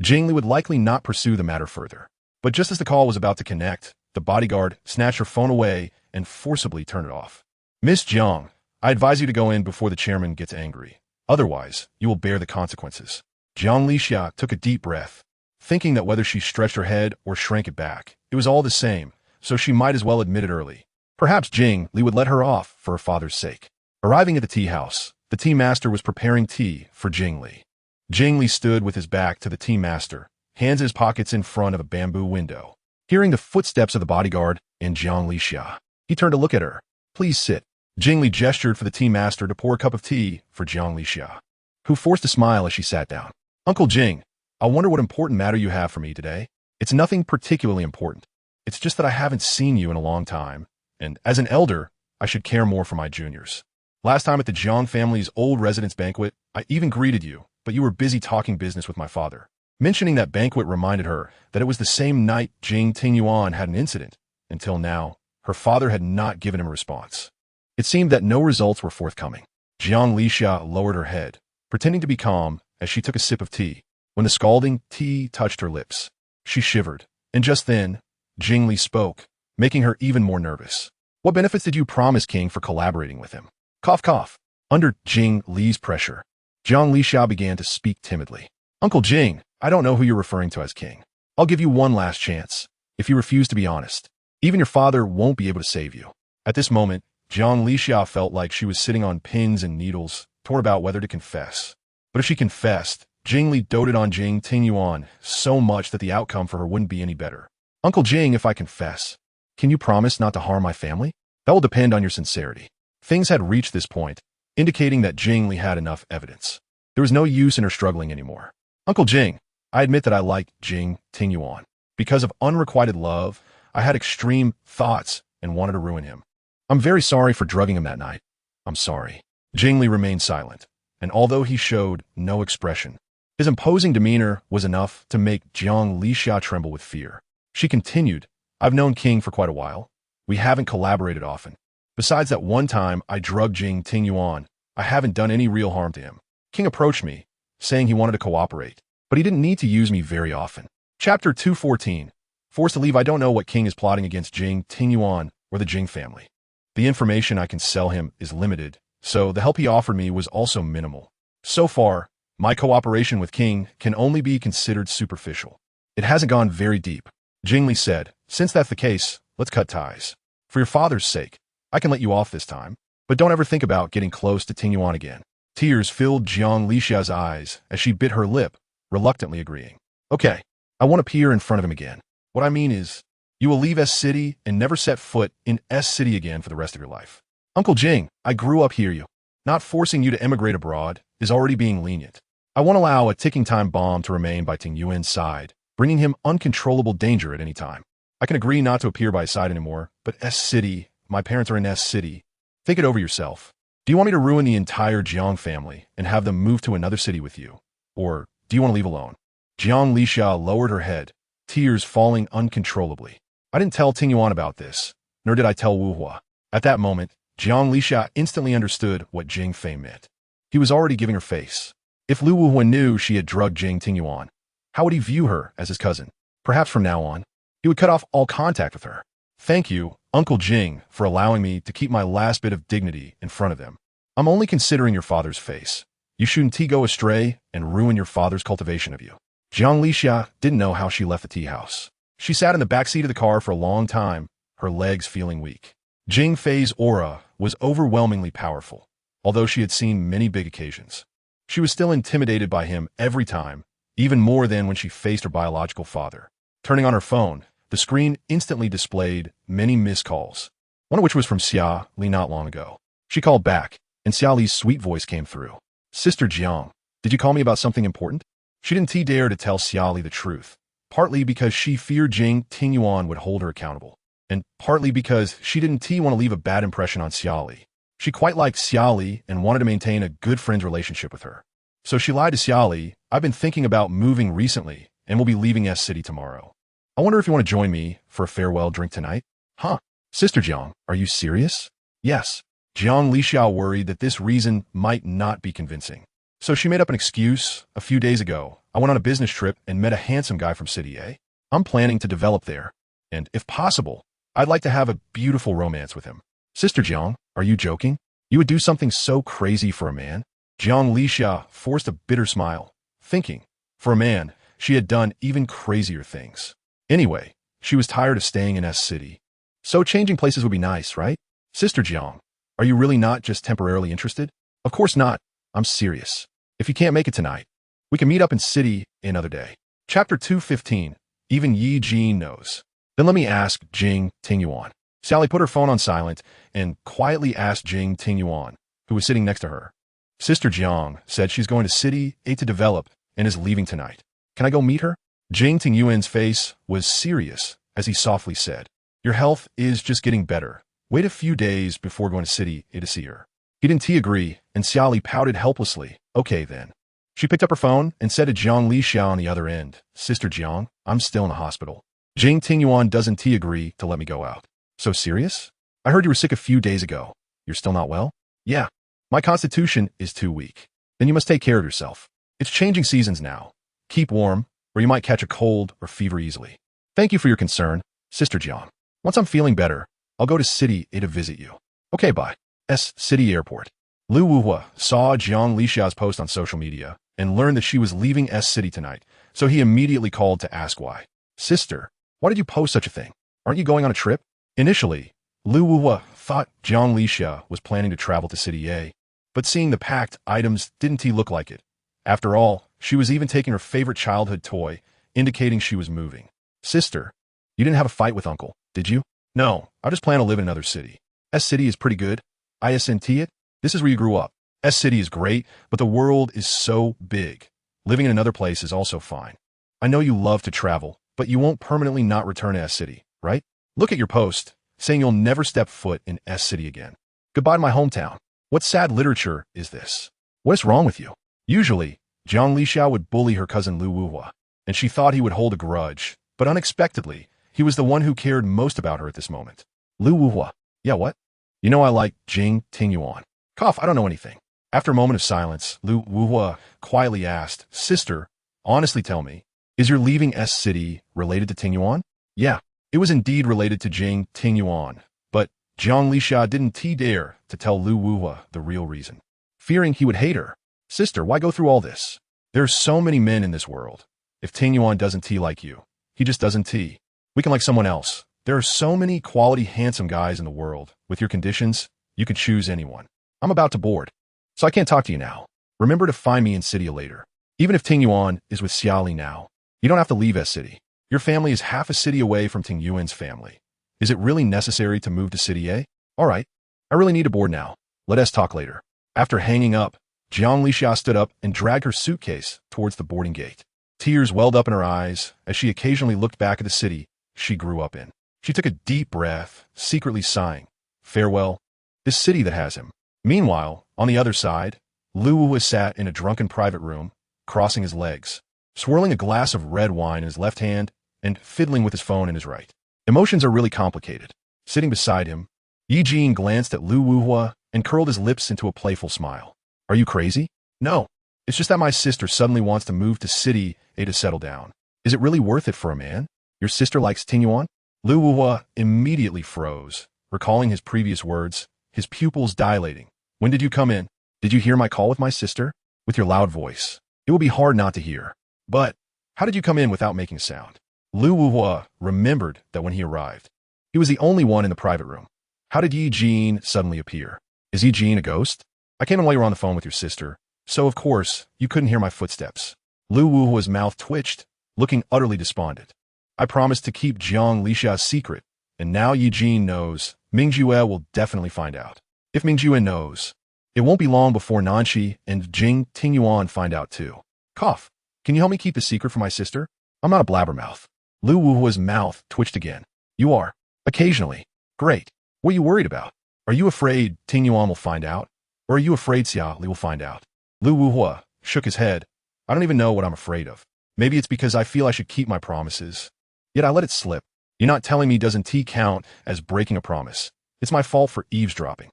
Jing Li would likely not pursue the matter further. But just as the call was about to connect, the bodyguard snatched her phone away and forcibly turned it off. Miss Jiang, I advise you to go in before the chairman gets angry. Otherwise, you will bear the consequences. Jiang Lixia took a deep breath, thinking that whether she stretched her head or shrank it back, it was all the same, so she might as well admit it early. Perhaps Jing Li would let her off for her father's sake. Arriving at the tea house, the tea master was preparing tea for Jing Li. Jing Li stood with his back to the tea master, hands in his pockets in front of a bamboo window. Hearing the footsteps of the bodyguard and Jiang Lixia, he turned to look at her. Please sit. Jing Li gestured for the tea master to pour a cup of tea for Jiang Lixia, who forced a smile as she sat down. Uncle Jing, I wonder what important matter you have for me today. It's nothing particularly important. It's just that I haven't seen you in a long time, and as an elder, I should care more for my juniors. Last time at the Jiang family's old residence banquet, I even greeted you, but you were busy talking business with my father. Mentioning that banquet reminded her that it was the same night Jing Tingyuan had an incident. Until now, her father had not given him a response. It seemed that no results were forthcoming. Jiang Lixia lowered her head, pretending to be calm as she took a sip of tea. When the scalding tea touched her lips, she shivered, and just then, Jing Li spoke, making her even more nervous. What benefits did you promise King for collaborating with him? Cough, cough. Under Jing Li's pressure, Jiang Lixia began to speak timidly. Uncle Jing, I don't know who you're referring to as King. I'll give you one last chance. if you refuse to be honest. Even your father won't be able to save you. At this moment, Jiang Lixia felt like she was sitting on pins and needles, torn about whether to confess. But if she confessed, Jing Li doted on Jing Tingyuan so much that the outcome for her wouldn't be any better. Uncle Jing, if I confess, can you promise not to harm my family? That will depend on your sincerity. Things had reached this point, indicating that Jing Li had enough evidence. There was no use in her struggling anymore. Uncle Jing, I admit that I liked Jing Tingyuan. Because of unrequited love, I had extreme thoughts and wanted to ruin him. I'm very sorry for drugging him that night. I'm sorry. Jing Li remained silent, and although he showed no expression, his imposing demeanor was enough to make Jiang Lixia tremble with fear. She continued, I've known King for quite a while. We haven't collaborated often. Besides that one time I drugged Jing Tingyuan, I haven't done any real harm to him. King approached me, saying he wanted to cooperate, but he didn't need to use me very often. Chapter 214. Forced to leave. I don't know what King is plotting against Jing Tingyuan or the Jing family. The information I can sell him is limited, so the help he offered me was also minimal. So far, my cooperation with King can only be considered superficial. It hasn't gone very deep. Jing Li said, since that's the case, let's cut ties. For your father's sake, I can let you off this time, but don't ever think about getting close to Tingyuan again. Tears filled Jiang Lixia's eyes as she bit her lip, reluctantly agreeing. Okay, I won't appear in front of him again. What I mean is, you will leave S City and never set foot in S City again for the rest of your life. Uncle Jing, I grew up here. Not forcing you to emigrate abroad is already being lenient. I won't allow a ticking time bomb to remain by Ting Yuan's side, bringing him uncontrollable danger at any time. I can agree not to appear by his side anymore, but S City, my parents are in S City. Think it over yourself. Do you want me to ruin the entire Jiang family and have them move to another city with you? Or do you want to leave alone? Jiang Lixia lowered her head, tears falling uncontrollably. I didn't tell Tingyuan about this, nor did I tell Wu Hua. At that moment, Jiang Lixia instantly understood what Jing Fei meant. He was already giving her face. If Lu Wuhua knew she had drugged Jing Tingyuan, how would he view her as his cousin? Perhaps from now on, he would cut off all contact with her. Thank you, Uncle Jing, for allowing me to keep my last bit of dignity in front of them. I'm only considering your father's face. You shouldn't go astray and ruin your father's cultivation of you. Jiang Lixia didn't know how she left the tea house. She sat in the back seat of the car for a long time, her legs feeling weak. Jing Fei's aura was overwhelmingly powerful, although she had seen many big occasions. She was still intimidated by him every time, even more than when she faced her biological father. Turning on her phone, the screen instantly displayed many missed calls, one of which was from Xia Li not long ago. She called back, and Xia Li's sweet voice came through. Sister Jiang, did you call me about something important? She didn't dare to tell Xia Li the truth, partly because she feared Jing Tingyuan would hold her accountable, and partly because she didn't want to leave a bad impression on Xia Li. She quite liked Xia Li and wanted to maintain a good friend's relationship with her. So she lied to Xia Li, I've been thinking about moving recently and will be leaving S City tomorrow. I wonder if you want to join me for a farewell drink tonight? Huh? Sister Jiang, are you serious? Yes. Jiang Lixia worried that this reason might not be convincing. So she made up an excuse. A few days ago, I went on a business trip and met a handsome guy from City A. I'm planning to develop there, and if possible, I'd like to have a beautiful romance with him. Sister Jiang, are you joking? You would do something so crazy for a man? Jiang Lixia forced a bitter smile, thinking, for a man, she had done even crazier things. Anyway, she was tired of staying in S City. So changing places would be nice, right? Sister Jiang, are you really not just temporarily interested? Of course not. I'm serious. If you can't make it tonight, we can meet up in City another day. Chapter 215. Even Yi Jin knows. Then let me ask Jing Tingyuan. Sally put her phone on silent and quietly asked Jing Tingyuan, who was sitting next to her. Sister Jiang said she's going to City A to develop and is leaving tonight. Can I go meet her? Jing Tingyuan's face was serious as he softly said, your health is just getting better. Wait a few days before going to City A to see her. He didn't agree, and Xia Li pouted helplessly. Okay then. She picked up her phone and said to Jiang Lixia on the other end, Sister Jiang, I'm still in the hospital. Jing Tingyuan doesn't agree to let me go out. So serious? I heard you were sick a few days ago. You're still not well? Yeah. My constitution is too weak. Then you must take care of yourself. It's changing seasons now. Keep warm, or you might catch a cold or fever easily. Thank you for your concern, Sister Jiang. Once I'm feeling better, I'll go to City A to visit you. Okay, bye. S City Airport. Lu Wuhua saw Jiang Lixia's post on social media and learned that she was leaving S City tonight, so he immediately called to ask why. Sister, Why did you post such a thing? Aren't you going on a trip? Initially, Lu Wuhua thought Xia Li was planning to travel to City A, but seeing the packed items didn't look like it. After all, she was even taking her favorite childhood toy, indicating she was moving. Sister, you didn't have a fight with Uncle, did you? No, I just plan to live in another city. S City is pretty good. ISNT it? This is where you grew up. S City is great, but the world is so big. Living in another place is also fine. I know you love to travel, but you won't permanently not return to S City, right? Look at your post, saying you'll never step foot in S City again. Goodbye to my hometown. What sad literature is this? What is wrong with you? Usually, Jiang Lixiao would bully her cousin Lu Wuhua, and she thought he would hold a grudge, but unexpectedly, he was the one who cared most about her at this moment. Lu Wuhua. Yeah, what? You know I like Jing Tingyuan. Cough, I don't know anything. After a moment of silence, Lu Wuhua quietly asked, Sister, honestly tell me, is your leaving S City related to Tingyuan? Yeah, it was indeed related to Jing Tingyuan, but Jiang Lixiao didn't dare to tell Lu Wuhua the real reason, fearing he would hate her. Sister, why go through all this? There are so many men in this world. If Tingyuan doesn't like you, he just doesn't. We can like someone else. There are so many quality, handsome guys in the world. With your conditions, you could choose anyone. I'm about to board, so I can't talk to you now. Remember to find me in City later. Even if Tingyuan is with Xia Li now, you don't have to leave S City. Your family is half a city away from Tingyuan's family. Is it really necessary to move to City A? All right, I really need to board now. Let us talk later. After hanging up, Jiang Lixiao stood up and dragged her suitcase towards the boarding gate. Tears welled up in her eyes as she occasionally looked back at the city she grew up in. She took a deep breath, secretly sighing, farewell, this city that has him. Meanwhile, on the other side, Lu Wuhua sat in a drunken private room, crossing his legs, swirling a glass of red wine in his left hand and fiddling with his phone in his right. Emotions are really complicated. Sitting beside him, Yi Jin glanced at Lu Wuhua and curled his lips into a playful smile. Are you crazy? No. It's just that my sister suddenly wants to move to City A to settle down. Is it really worth it for a man? Your sister likes Tingyuan? Lu Wuhua immediately froze, recalling his previous words, his pupils dilating. When did you come in? Did you hear my call with my sister? With your loud voice. It will be hard not to hear. But, how did you come in without making a sound? Lu Wuhua remembered that when he arrived, he was the only one in the private room. How did Yi Jin suddenly appear? Is Yi Jin a ghost? I came in while you were on the phone with your sister, so of course, you couldn't hear my footsteps. Lu Wuhua's mouth twitched, looking utterly despondent. I promised to keep Jiang Lixiao's secret, and now Yi Jin knows. Ming Jue will definitely find out. If Ming Jue knows, it won't be long before Nanxi and Jing Tingyuan find out too. Cough. Can you help me keep the secret from my sister? I'm not a blabbermouth. Lu Wuhua's mouth twitched again. You are. Occasionally. Great. What are you worried about? Are you afraid Tingyuan will find out? Or are you afraid Xia Li will find out? Lu Wuhua shook his head. I don't even know what I'm afraid of. Maybe it's because I feel I should keep my promises. Yet I let it slip. You're not telling me doesn't count as breaking a promise. It's my fault for eavesdropping.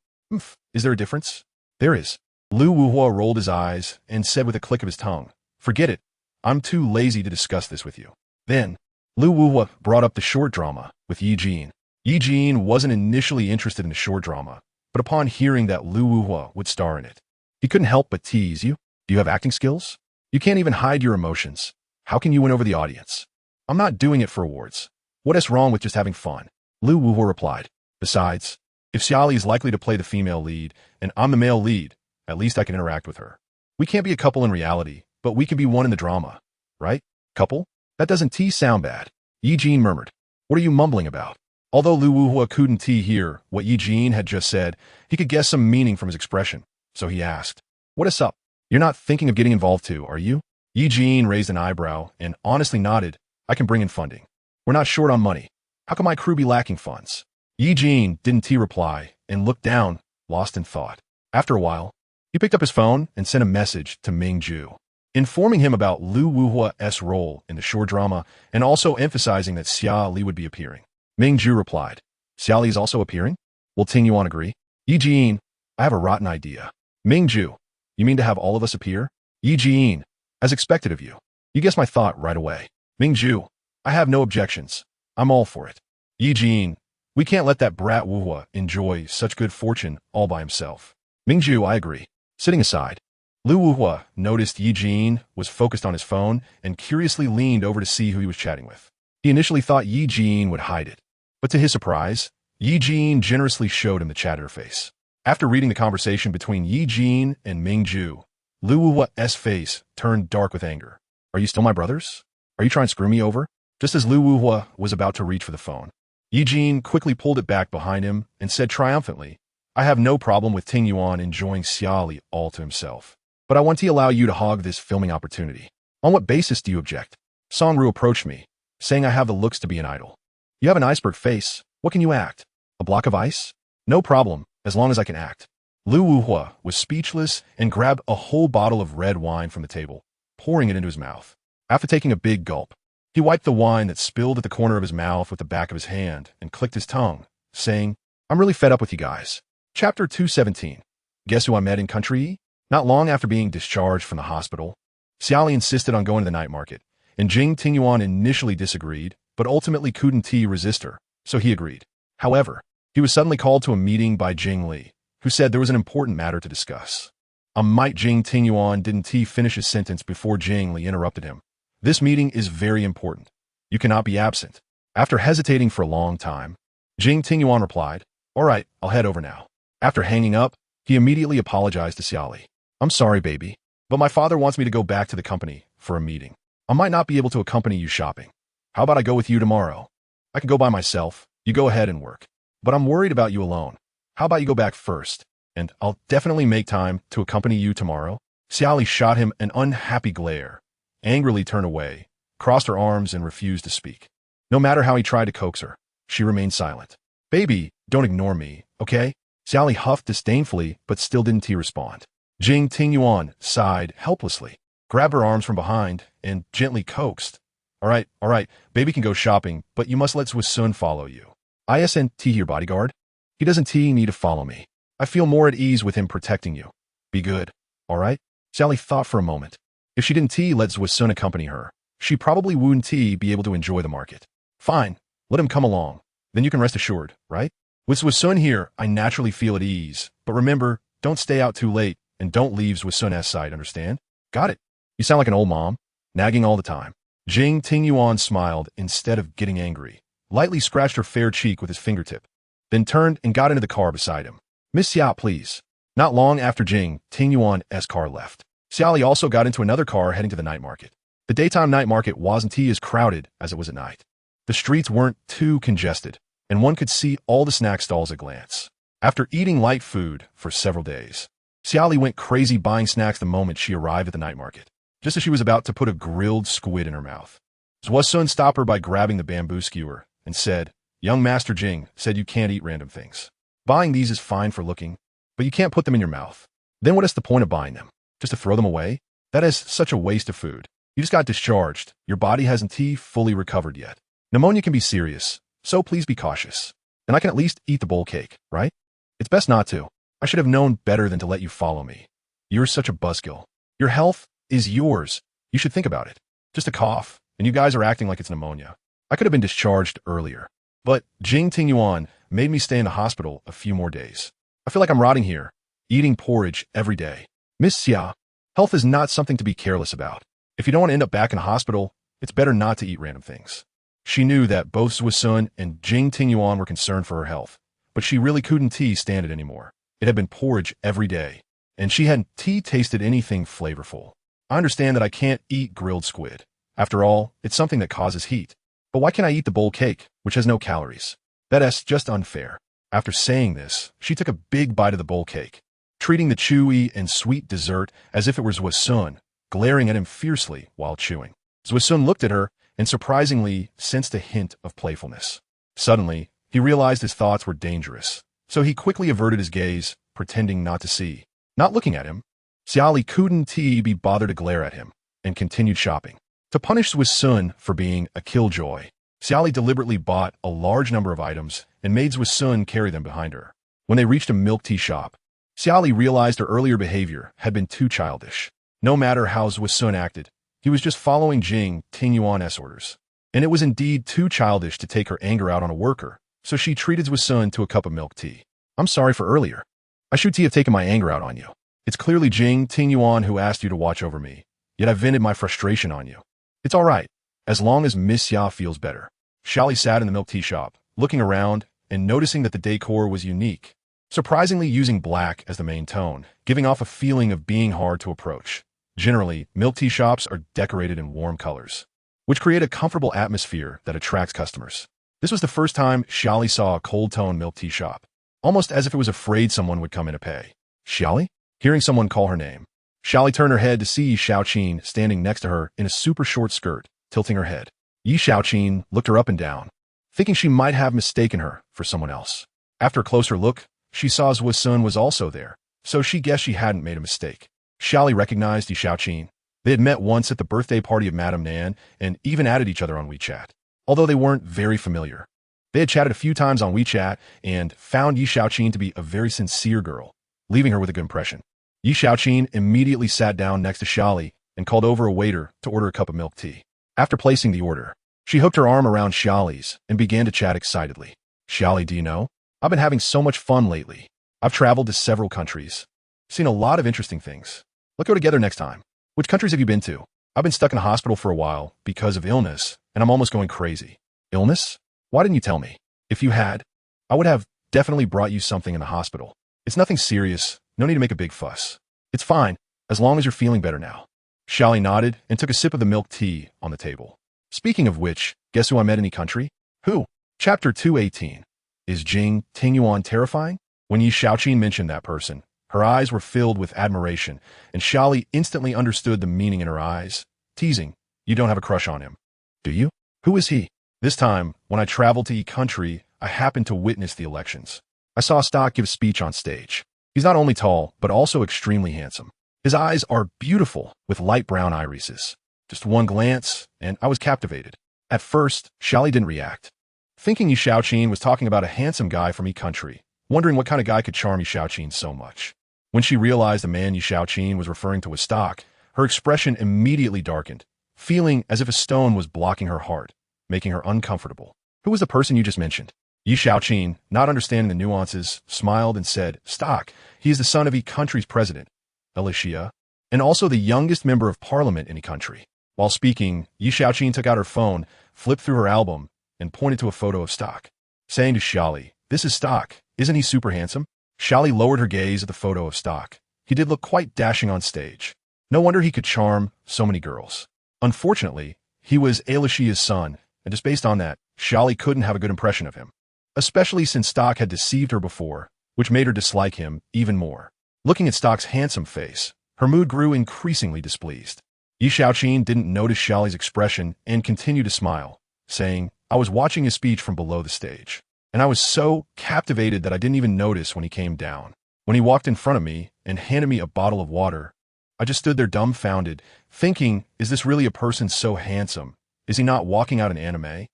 Is there a difference? There is. Lu Wuhua rolled his eyes and said with a click of his tongue, Forget it. I'm too lazy to discuss this with you. Then, Lu Wuhua brought up the short drama with Yi Jin. Yi Jin wasn't initially interested in the short drama, but upon hearing that Lu Wuhua would star in it, he couldn't help but tease you. Do you have acting skills? You can't even hide your emotions. How can you win over the audience? I'm not doing it for awards. What is wrong with just having fun? Lu Wuhua replied. Besides, if Xia Li is likely to play the female lead, and I'm the male lead, at least I can interact with her. We can't be a couple in reality, but we can be one in the drama. Right? Couple? That doesn't sound bad. Yi Jin murmured. What are you mumbling about? Although Lu Wuhua couldn't hear what Yi Jin had just said, he could guess some meaning from his expression. So he asked, What is up? You're not thinking of getting involved too, are you? Yi Jin raised an eyebrow and honestly nodded. I can bring in funding. We're not short on money. How can my crew be lacking funds? Yi Jin didn't reply and looked down, lost in thought. After a while, he picked up his phone and sent a message to Ming Ju, informing him about Lu Wuhua's role in the short drama and also emphasizing that Xia Li would be appearing. Ming Ju replied, Xia Li is also appearing? Will Tingyuan agree? Yi Jin, I have a rotten idea. Ming Ju, you mean to have all of us appear? Yi Jin, as expected of you. You guessed my thought right away. Ming Ju, I have no objections. I'm all for it. Yi Jin, we can't let that brat Wuhua enjoy such good fortune all by himself. Ming Ju, I agree. Sitting aside, Lu Wuhua noticed Yi Jin was focused on his phone and curiously leaned over to see who he was chatting with. He initially thought Yi Jin would hide it, but to his surprise, Yi Jin generously showed him the chat interface. After reading the conversation between Yi Jin and Ming Ju, Lu Wuhua's face turned dark with anger. Are you still my brothers? Are you trying to screw me over? Just as Lu Wuhua was about to reach for the phone, Yi Jin quickly pulled it back behind him and said triumphantly, I have no problem with Ting Yuan enjoying Xia Li all to himself, but I want to allow you to hog this filming opportunity. On what basis do you object? Songru approached me, saying I have the looks to be an idol. You have an iceberg face. What can you act? A block of ice? No problem, as long as I can act. Lu Wuhua was speechless and grabbed a whole bottle of red wine from the table, pouring it into his mouth. After taking a big gulp, he wiped the wine that spilled at the corner of his mouth with the back of his hand and clicked his tongue, saying, I'm really fed up with you guys. Chapter 217. Guess who I met in country? Not long after being discharged from the hospital, Xia Li insisted on going to the night market, and Jing Tingyuan initially disagreed, but ultimately couldn't resist her, so he agreed. However, he was suddenly called to a meeting by Jing Li, who said there was an important matter to discuss. Jing Tingyuan didn't finish his sentence before Jing Li interrupted him. This meeting is very important. You cannot be absent. After hesitating for a long time, Jing Tingyuan replied, All right, I'll head over now. After hanging up, he immediately apologized to Xia Li. I'm sorry, baby, but my father wants me to go back to the company for a meeting. I might not be able to accompany you shopping. How about I go with you tomorrow? I can go by myself. You go ahead and work. But I'm worried about you alone. How about you go back first? And I'll definitely make time to accompany you tomorrow. Xia Li shot him an unhappy glare, angrily turned away, crossed her arms, and refused to speak. No matter how he tried to coax her, she remained silent. Baby, don't ignore me, okay? Xia Li huffed disdainfully, but still didn't respond. Jing Tingyuan sighed helplessly, grabbed her arms from behind, and gently coaxed. All right, baby can go shopping, but you must let Zwisun follow you. Isn't your bodyguard? He doesn't need to follow me. I feel more at ease with him protecting you. Be good, all right? Xia Li thought for a moment. If she didn't let Zwisun accompany her, she probably wouldn't be able to enjoy the market. Fine, let him come along. Then you can rest assured, right? With Zwisun here, I naturally feel at ease, but remember, don't stay out too late, and don't leave Zwisun's side, understand? Got it. You sound like an old mom, nagging all the time. Jing Tingyuan smiled instead of getting angry, lightly scratched her fair cheek with his fingertip, then turned and got into the car beside him. Miss Xia, please. Not long after Jing Tingyuan's car left, Xia Li also got into another car heading to the night market. The daytime night market wasn't as crowded as it was at night. The streets weren't too congested, and one could see all the snack stalls at a glance. After eating light food for several days, Xia Li went crazy buying snacks the moment she arrived at the night market, just as she was about to put a grilled squid in her mouth. Zwisun stopped her by grabbing the bamboo skewer and said, Young Master Jing said you can't eat random things. Buying these is fine for looking, but you can't put them in your mouth. Then what is the point of buying them? Just to throw them away? That is such a waste of food. You just got discharged. Your body hasn't fully recovered yet. Pneumonia can be serious, so please be cautious. And I can at least eat the bowl cake, right? It's best not to. I should have known better than to let you follow me. You're such a buzzkill. Your health is yours. You should think about it. Just a cough, and you guys are acting like it's pneumonia. I could have been discharged earlier. But Jing Tingyuan made me stay in the hospital a few more days. I feel like I'm rotting here, eating porridge every day. Miss Xia, health is not something to be careless about. If you don't want to end up back in the hospital, it's better not to eat random things. She knew that both Zwisun and Jing Tingyuan were concerned for her health, but she really couldn't stand it anymore. It had been porridge every day, and she hadn't tasted anything flavorful. I understand that I can't eat grilled squid. After all, it's something that causes heat. But why can't I eat the bowl cake, which has no calories? That's just unfair. After saying this, she took a big bite of the bowl cake, treating the chewy and sweet dessert as if it was Zwisun, glaring at him fiercely while chewing. Zwisun looked at her and surprisingly sensed a hint of playfulness. Suddenly, he realized his thoughts were dangerous, so he quickly averted his gaze, pretending not to see. Not looking at him, Xia Li couldn't be bothered to glare at him, and continued shopping. To punish Zwisun for being a killjoy, Xia Li deliberately bought a large number of items and made Zwisun carry them behind her. When they reached a milk tea shop, Xia Li realized her earlier behavior had been too childish. No matter how Zwisun acted, he was just following Jing Tingyuan's orders. And it was indeed too childish to take her anger out on a worker, so she treated Zwisun to a cup of milk tea. I'm sorry for earlier. I should have taken my anger out on you. It's clearly Jing Tingyuan who asked you to watch over me, yet I vented my frustration on you. It's all right, as long as Miss Xia feels better. Xia Li sat in the milk tea shop, looking around and noticing that the decor was unique, surprisingly using black as the main tone, giving off a feeling of being hard to approach. Generally, milk tea shops are decorated in warm colors, which create a comfortable atmosphere that attracts customers. This was the first time Xia Li saw a cold-tone milk tea shop, almost as if it was afraid someone would come in to pay. Xia Li? Hearing someone call her name, Xia Li turned her head to see Yi Xiaoqin standing next to her in a super short skirt, tilting her head. Yi Xiaoqin looked her up and down, thinking she might have mistaken her for someone else. After a closer look, she saw Zhuo Sun was also there, so she guessed she hadn't made a mistake. Xia Li recognized Yi Xiaoqin. They had met once at the birthday party of Madame Nan and even added each other on WeChat, although they weren't very familiar. They had chatted a few times on WeChat and found Yi Xiaoqin to be a very sincere girl, leaving her with a good impression. Yi Xiaoqin immediately sat down next to Xia Li and called over a waiter to order a cup of milk tea. After placing the order, she hooked her arm around Xia Li's and began to chat excitedly. Xia Li, do you know? I've been having so much fun lately. I've traveled to several countries, seen a lot of interesting things. Let's go together next time. Which countries have you been to? I've been stuck in a hospital for a while because of illness, and I'm almost going crazy. Illness? Why didn't you tell me? If you had, I would have definitely brought you something in the hospital. It's nothing serious. No need to make a big fuss. It's fine, as long as you're feeling better now. Xia Li nodded and took a sip of the milk tea on the table. Speaking of which, guess who I met in the country? Who? Chapter 218. Is Jing Tingyuan terrifying? When Yi Xiaoqin mentioned that person, her eyes were filled with admiration, and Xia Li instantly understood the meaning in her eyes. Teasing, you don't have a crush on him, do you? Who is he? This time, when I traveled to Yi country, I happened to witness the elections. I saw Stock give a speech on stage. He's not only tall, but also extremely handsome. His eyes are beautiful, with light brown irises. Just one glance, and I was captivated. At first, Xia Li didn't react, thinking Yi Xiaoqin was talking about a handsome guy from Yi country, wondering what kind of guy could charm Yi Xiaoqin so much. When she realized the man Yi Xiaoqin was referring to was Stock, her expression immediately darkened, feeling as if a stone was blocking her heart, making her uncomfortable. Who was the person you just mentioned? Yi Xiaoqin, not understanding the nuances, smiled and said, Stock, he is the son of Yi country's president, Xia, and also the youngest member of parliament in Yi country. While speaking, Yi Xiaoqin took out her phone, flipped through her album, and pointed to a photo of Stock, saying to Xia Li, this is Stock. Isn't he super handsome? Xia Li lowered her gaze at the photo of Stock. He did look quite dashing on stage. No wonder he could charm so many girls. Unfortunately, he was Xia's son, and just based on that, Xia Li couldn't have a good impression of him, especially since Stock had deceived her before, which made her dislike him even more. Looking at Stock's handsome face, her mood grew increasingly displeased. Yi Xiaoqin didn't notice Xia Li's expression and continued to smile, saying, I was watching his speech from below the stage, and I was so captivated that I didn't even notice when he came down. When he walked in front of me and handed me a bottle of water, I just stood there dumbfounded, thinking, is this really a person so handsome? Is he not walking out an anime?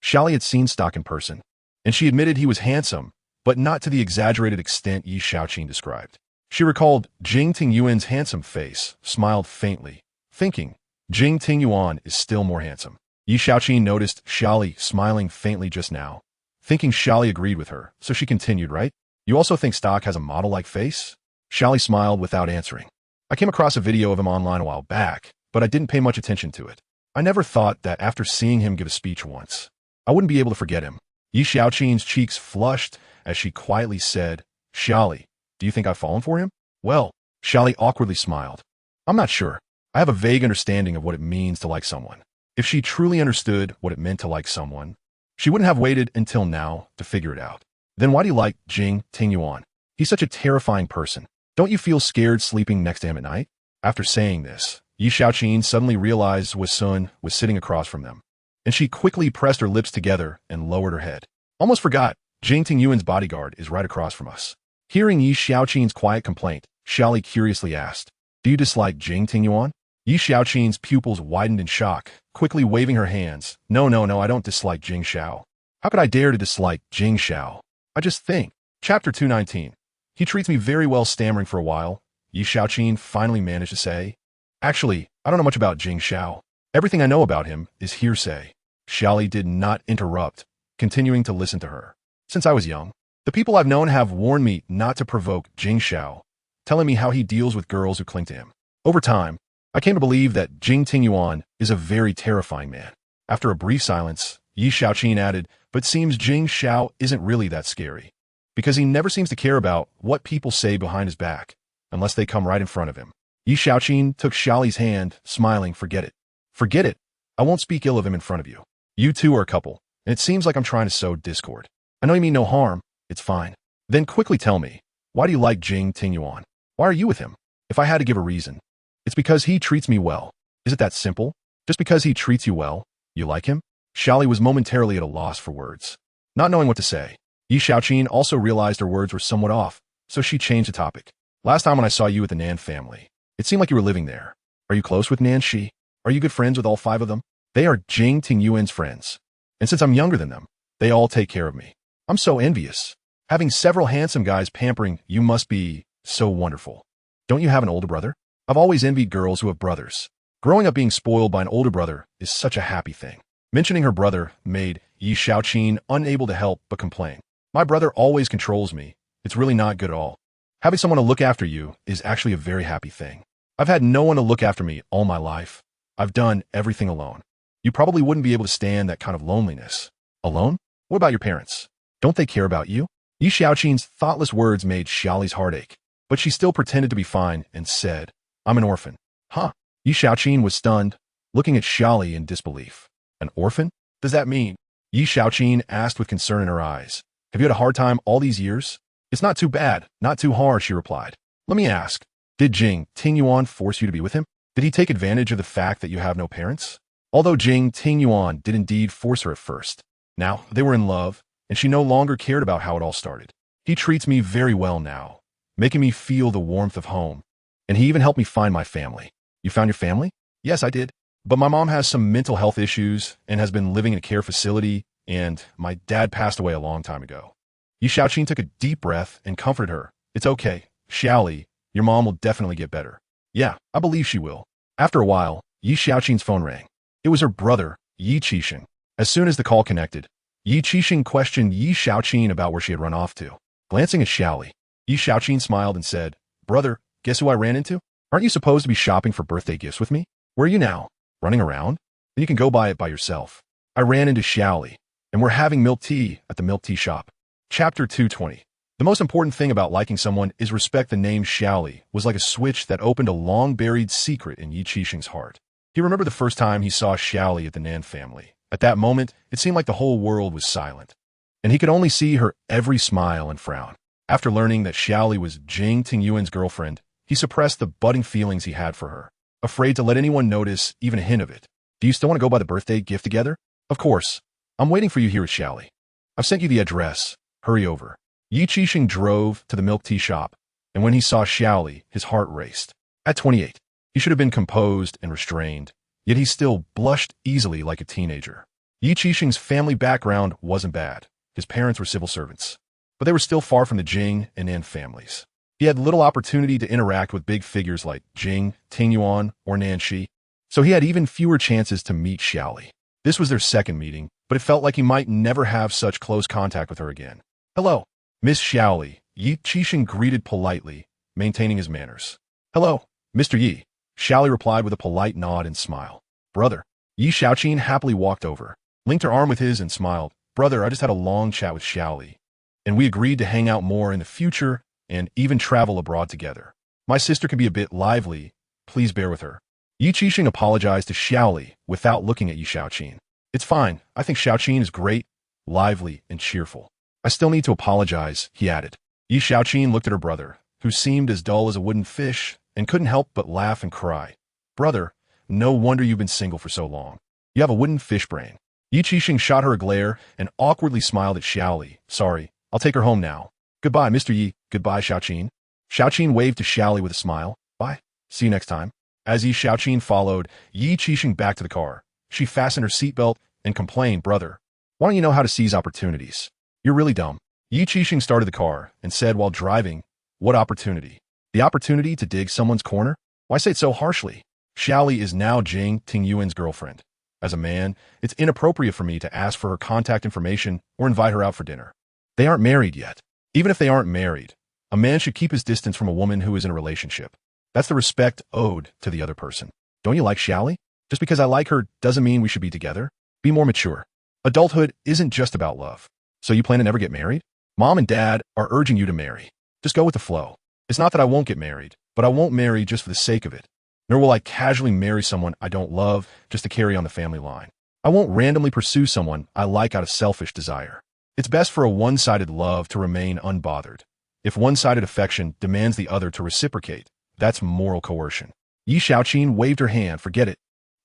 Xia Li had seen Stock in person, and she admitted he was handsome, but not to the exaggerated extent Yi Xiaoqin described. She recalled Jing Tingyuan's handsome face, smiled faintly, thinking, Jing Tingyuan is still more handsome. Yi Xiaoqin noticed Xia Li smiling faintly just now, thinking Xia Li agreed with her, so she continued, right? You also think Stock has a model-like face? Xia Li smiled without answering. I came across a video of him online a while back, but I didn't pay much attention to it. I never thought that after seeing him give a speech once, I wouldn't be able to forget him. Yi Xiaoqin's cheeks flushed as she quietly said, Xia Li, do you think I've fallen for him? Well, Xia Li awkwardly smiled. I'm not sure. I have a vague understanding of what it means to like someone. If she truly understood what it meant to like someone, she wouldn't have waited until now to figure it out. Then why do you like Jing Tingyuan? He's such a terrifying person. Don't you feel scared sleeping next to him at night? After saying this, Yi Xiaoqin suddenly realized Zhuo Sun was sitting across from them, and she quickly pressed her lips together and lowered her head. Almost forgot, Jing Tingyuan's bodyguard is right across from us. Hearing Yi Xiaoqin's quiet complaint, Xia Li curiously asked, do you dislike Jing Tingyuan? Yi Xiaoqin's pupils widened in shock, quickly waving her hands. No, I don't dislike Jing Xiao. How could I dare to dislike Jing Xiao? I just think. Chapter 219. He treats me very well, stammering for a while. Yi Xiaoqin finally managed to say, actually, I don't know much about Jing Xiao. Everything I know about him is hearsay. Xia Li did not interrupt, continuing to listen to her. Since I was young, the people I've known have warned me not to provoke Jing Xiao, telling me how he deals with girls who cling to him. Over time, I came to believe that Jing Tingyuan is a very terrifying man. After a brief silence, Yi Xiaoqin added, but seems Jing Xiao isn't really that scary. Because he never seems to care about what people say behind his back, unless they come right in front of him. Yi Xiaoqin took Xia Li's hand, smiling, forget it. Forget it. I won't speak ill of him in front of you. You two are a couple, and it seems like I'm trying to sow discord. I know you mean no harm. It's fine. Then quickly tell me, why do you like Jing Tingyuan? Why are you with him? If I had to give a reason, it's because he treats me well. Is it that simple? Just because he treats you well, you like him? Xia Li was momentarily at a loss for words. Not knowing what to say, Yi Xiaoqin also realized her words were somewhat off, so she changed the topic. Last time when I saw you with the Nan family, it seemed like you were living there. Are you close with Nan Shi? Are you good friends with all 5 of them? They are Jing Tingyuan's friends. And since I'm younger than them, they all take care of me. I'm so envious. Having several handsome guys pampering you must be so wonderful. Don't you have an older brother? I've always envied girls who have brothers. Growing up being spoiled by an older brother is such a happy thing. Mentioning her brother made Yi Xiaoqin unable to help but complain. My brother always controls me. It's really not good at all. Having someone to look after you is actually a very happy thing. I've had no one to look after me all my life. I've done everything alone. You probably wouldn't be able to stand that kind of loneliness. Alone? What about your parents? Don't they care about you? Yi Xiaoqin's thoughtless words made Xia Li's heart ache, but she still pretended to be fine and said, I'm an orphan. Huh? Yi Xiaoqin was stunned, looking at Xia Li in disbelief. An orphan? Does that mean? Yi Xiaoqin asked with concern in her eyes. Have you had a hard time all these years? It's not too bad, not too hard, she replied. Let me ask, did Jing Tingyuan force you to be with him? Did he take advantage of the fact that you have no parents? Although Jing Tingyuan did indeed force her at first. Now, they were in love, and she no longer cared about how it all started. He treats me very well now, making me feel the warmth of home. And he even helped me find my family. You found your family? Yes, I did. But my mom has some mental health issues and has been living in a care facility, and my dad passed away a long time ago. Yi Xiaoqin took a deep breath and comforted her. It's okay, Xia Li, your mom will definitely get better. Yeah, I believe she will. After a while, Yi Xiaoqin's phone rang. It was her brother, Yi Qixing. As soon as the call connected, Yi Qixing questioned Yi Xiaoqin about where she had run off to. Glancing at Xia Li, Yi Xiaoqin smiled and said, Brother, guess who I ran into? Aren't you supposed to be shopping for birthday gifts with me? Where are you now? Running around? Then you can go buy it by yourself. I ran into Xia Li, and we're having milk tea at the milk tea shop. Chapter 220. The most important thing about liking someone is respect. The name Xia Li was like a switch that opened a long-buried secret in Yi Qixing's heart. He remembered the first time he saw Xia Li at the Nan family. At that moment, it seemed like the whole world was silent, and he could only see her every smile and frown. After learning that Xia Li was Jing Tingyuan's girlfriend, he suppressed the budding feelings he had for her, afraid to let anyone notice even a hint of it. Do you still want to go buy the birthday gift together? Of course. I'm waiting for you here at Xia Li. I've sent you the address. Hurry over. Yi Qixing drove to the milk tea shop, and when he saw Xia Li, his heart raced. At 28, he should have been composed and restrained, yet he still blushed easily like a teenager. Yi Qixing's family background wasn't bad. His parents were civil servants, but they were still far from the Jing and Nan families. He had little opportunity to interact with big figures like Jing, Tingyuan, or Nan Shi, so he had even fewer chances to meet Xia Li. This was their second meeting, but it felt like he might never have such close contact with her again. Hello, Miss Xia Li, Yi Qixing greeted politely, maintaining his manners. Hello, Mr. Yi, Xia Li replied with a polite nod and smile. Brother, Yi Xiaoqin happily walked over, linked her arm with his and smiled. Brother, I just had a long chat with Xia Li, and we agreed to hang out more in the future and even travel abroad together. My sister can be a bit lively, please bear with her. Yi Qixing apologized to Xia Li without looking at Yi Xiaoqin. It's fine, I think Xiaoqin is great, lively, and cheerful. I still need to apologize, he added. Yi Xiaoqin looked at her brother, who seemed as dull as a wooden fish, and couldn't help but laugh and cry. Brother, no wonder you've been single for so long. You have a wooden fish brain. Yi Qixing shot her a glare and awkwardly smiled at Xia Li. Sorry, I'll take her home now. Goodbye, Mr. Yi. Goodbye, Xiaoqin. Xiaoqin waved to Xia Li with a smile. Bye. See you next time. As Yi Xiaoqin followed Yi Qixing back to the car, she fastened her seatbelt and complained, Brother, why don't you know how to seize opportunities? You're really dumb. Yi Qixing started the car and said while driving, What opportunity? The opportunity to dig someone's corner? Why say it so harshly? Xia Li is now Jing Tingyuan's girlfriend. As a man, it's inappropriate for me to ask for her contact information or invite her out for dinner. They aren't married yet. Even if they aren't married, a man should keep his distance from a woman who is in a relationship. That's the respect owed to the other person. Don't you like Xia Li? Just because I like her doesn't mean we should be together. Be more mature. Adulthood isn't just about love. So you plan to never get married? Mom and Dad are urging you to marry. Just go with the flow. It's not that I won't get married, but I won't marry just for the sake of it. Nor will I casually marry someone I don't love just to carry on the family line. I won't randomly pursue someone I like out of selfish desire. It's best for a one-sided love to remain unbothered. If one-sided affection demands the other to reciprocate, that's moral coercion. Yi Xiaoqin waved her hand. Forget it.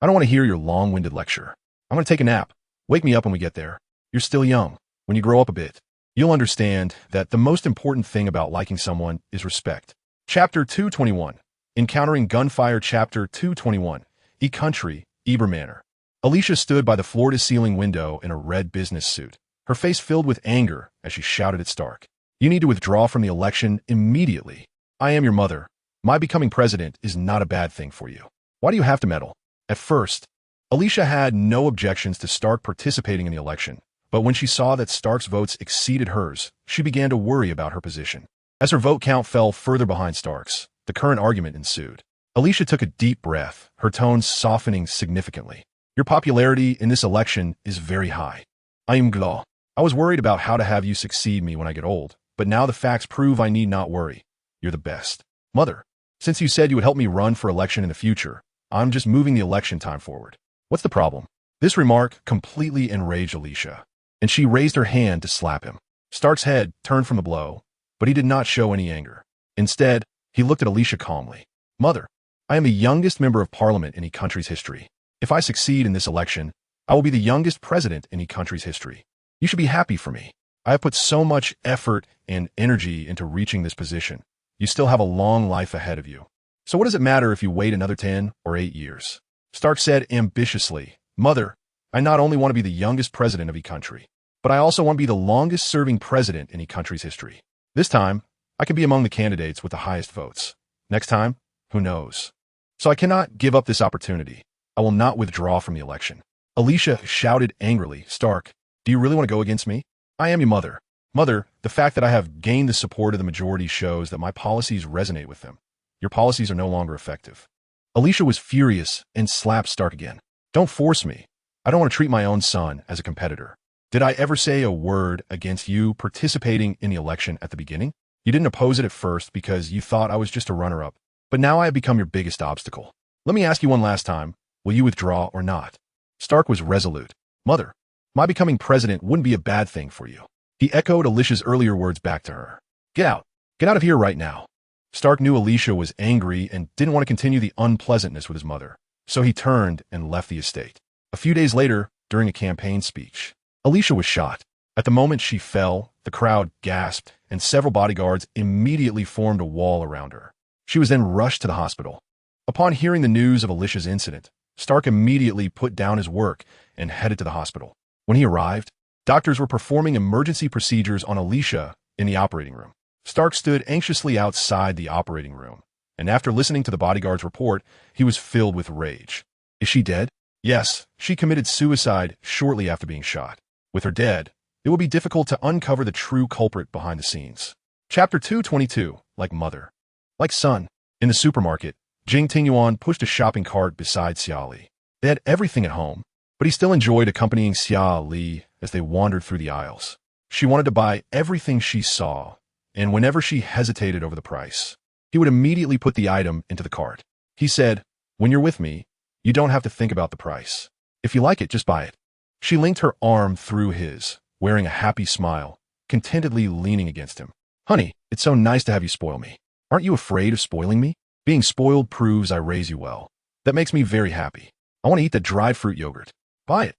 I don't want to hear your long-winded lecture. I'm going to take a nap. Wake me up when we get there. You're still young. When you grow up a bit, you'll understand that the most important thing about liking someone is respect. Chapter 221. Encountering Gunfire. Chapter 221. E-Country, Eber Manor. Alicia stood by the floor-to-ceiling window in a red business suit, her face filled with anger as she shouted at Stark. You need to withdraw from the election immediately. I am your mother. My becoming president is not a bad thing for you. Why do you have to meddle? At first, Alicia had no objections to Stark participating in the election, but when she saw that Stark's votes exceeded hers, she began to worry about her position. As her vote count fell further behind Stark's, the current argument ensued. Alicia took a deep breath, her tone softening significantly. Your popularity in this election is very high. I am glad. I was worried about how to have you succeed me when I get old, but now the facts prove I need not worry. You're the best. Mother, since you said you would help me run for election in the future, I'm just moving the election time forward. What's the problem? This remark completely enraged Alicia, and she raised her hand to slap him. Stark's head turned from the blow, but he did not show any anger. Instead, he looked at Alicia calmly. Mother, I am the youngest member of parliament in E-Country's history. If I succeed in this election, I will be the youngest president in E-Country's history. You should be happy for me. I have put so much effort and energy into reaching this position. You still have a long life ahead of you. So what does it matter if you wait another 10 or 8 years? Stark said ambitiously, Mother, I not only want to be the youngest president of E-Country, but I also want to be the longest-serving president in E-Country's history. This time, I could be among the candidates with the highest votes. Next time, who knows? So I cannot give up this opportunity. I will not withdraw from the election. Alicia shouted angrily, Stark, do you really want to go against me? I am your mother. Mother, the fact that I have gained the support of the majority shows that my policies resonate with them. Your policies are no longer effective. Alicia was furious and slapped Stark again. Don't force me. I don't want to treat my own son as a competitor. Did I ever say a word against you participating in the election at the beginning? You didn't oppose it at first because you thought I was just a runner-up, but now I have become your biggest obstacle. Let me ask you one last time. Will you withdraw or not? Stark was resolute. Mother, my becoming president wouldn't be a bad thing for you. He echoed Alicia's earlier words back to her. Get out. Get out of here right now. Stark knew Alicia was angry and didn't want to continue the unpleasantness with his mother, so he turned and left the estate. A few days later, during a campaign speech, Alicia was shot. At the moment she fell, the crowd gasped, and several bodyguards immediately formed a wall around her. She was then rushed to the hospital. Upon hearing the news of Alicia's incident, Stark immediately put down his work and headed to the hospital. When he arrived, doctors were performing emergency procedures on Alicia in the operating room. Stark stood anxiously outside the operating room, and after listening to the bodyguard's report, he was filled with rage. Is she dead? Yes, she committed suicide shortly after being shot. With her dead, it will be difficult to uncover the true culprit behind the scenes. Chapter 222, Like Mother. Like son. In the supermarket, Jing Tingyuan pushed a shopping cart beside Xia Li. They had everything at home, but he still enjoyed accompanying Xia Li as they wandered through the aisles. She wanted to buy everything she saw, and whenever she hesitated over the price, he would immediately put the item into the cart. He said, when you're with me, you don't have to think about the price. If you like it, just buy it. She linked her arm through his, wearing a happy smile, contentedly leaning against him. Honey, it's so nice to have you spoil me. Aren't you afraid of spoiling me? Being spoiled proves I raise you well. That makes me very happy. I want to eat that dried fruit yogurt. Buy it.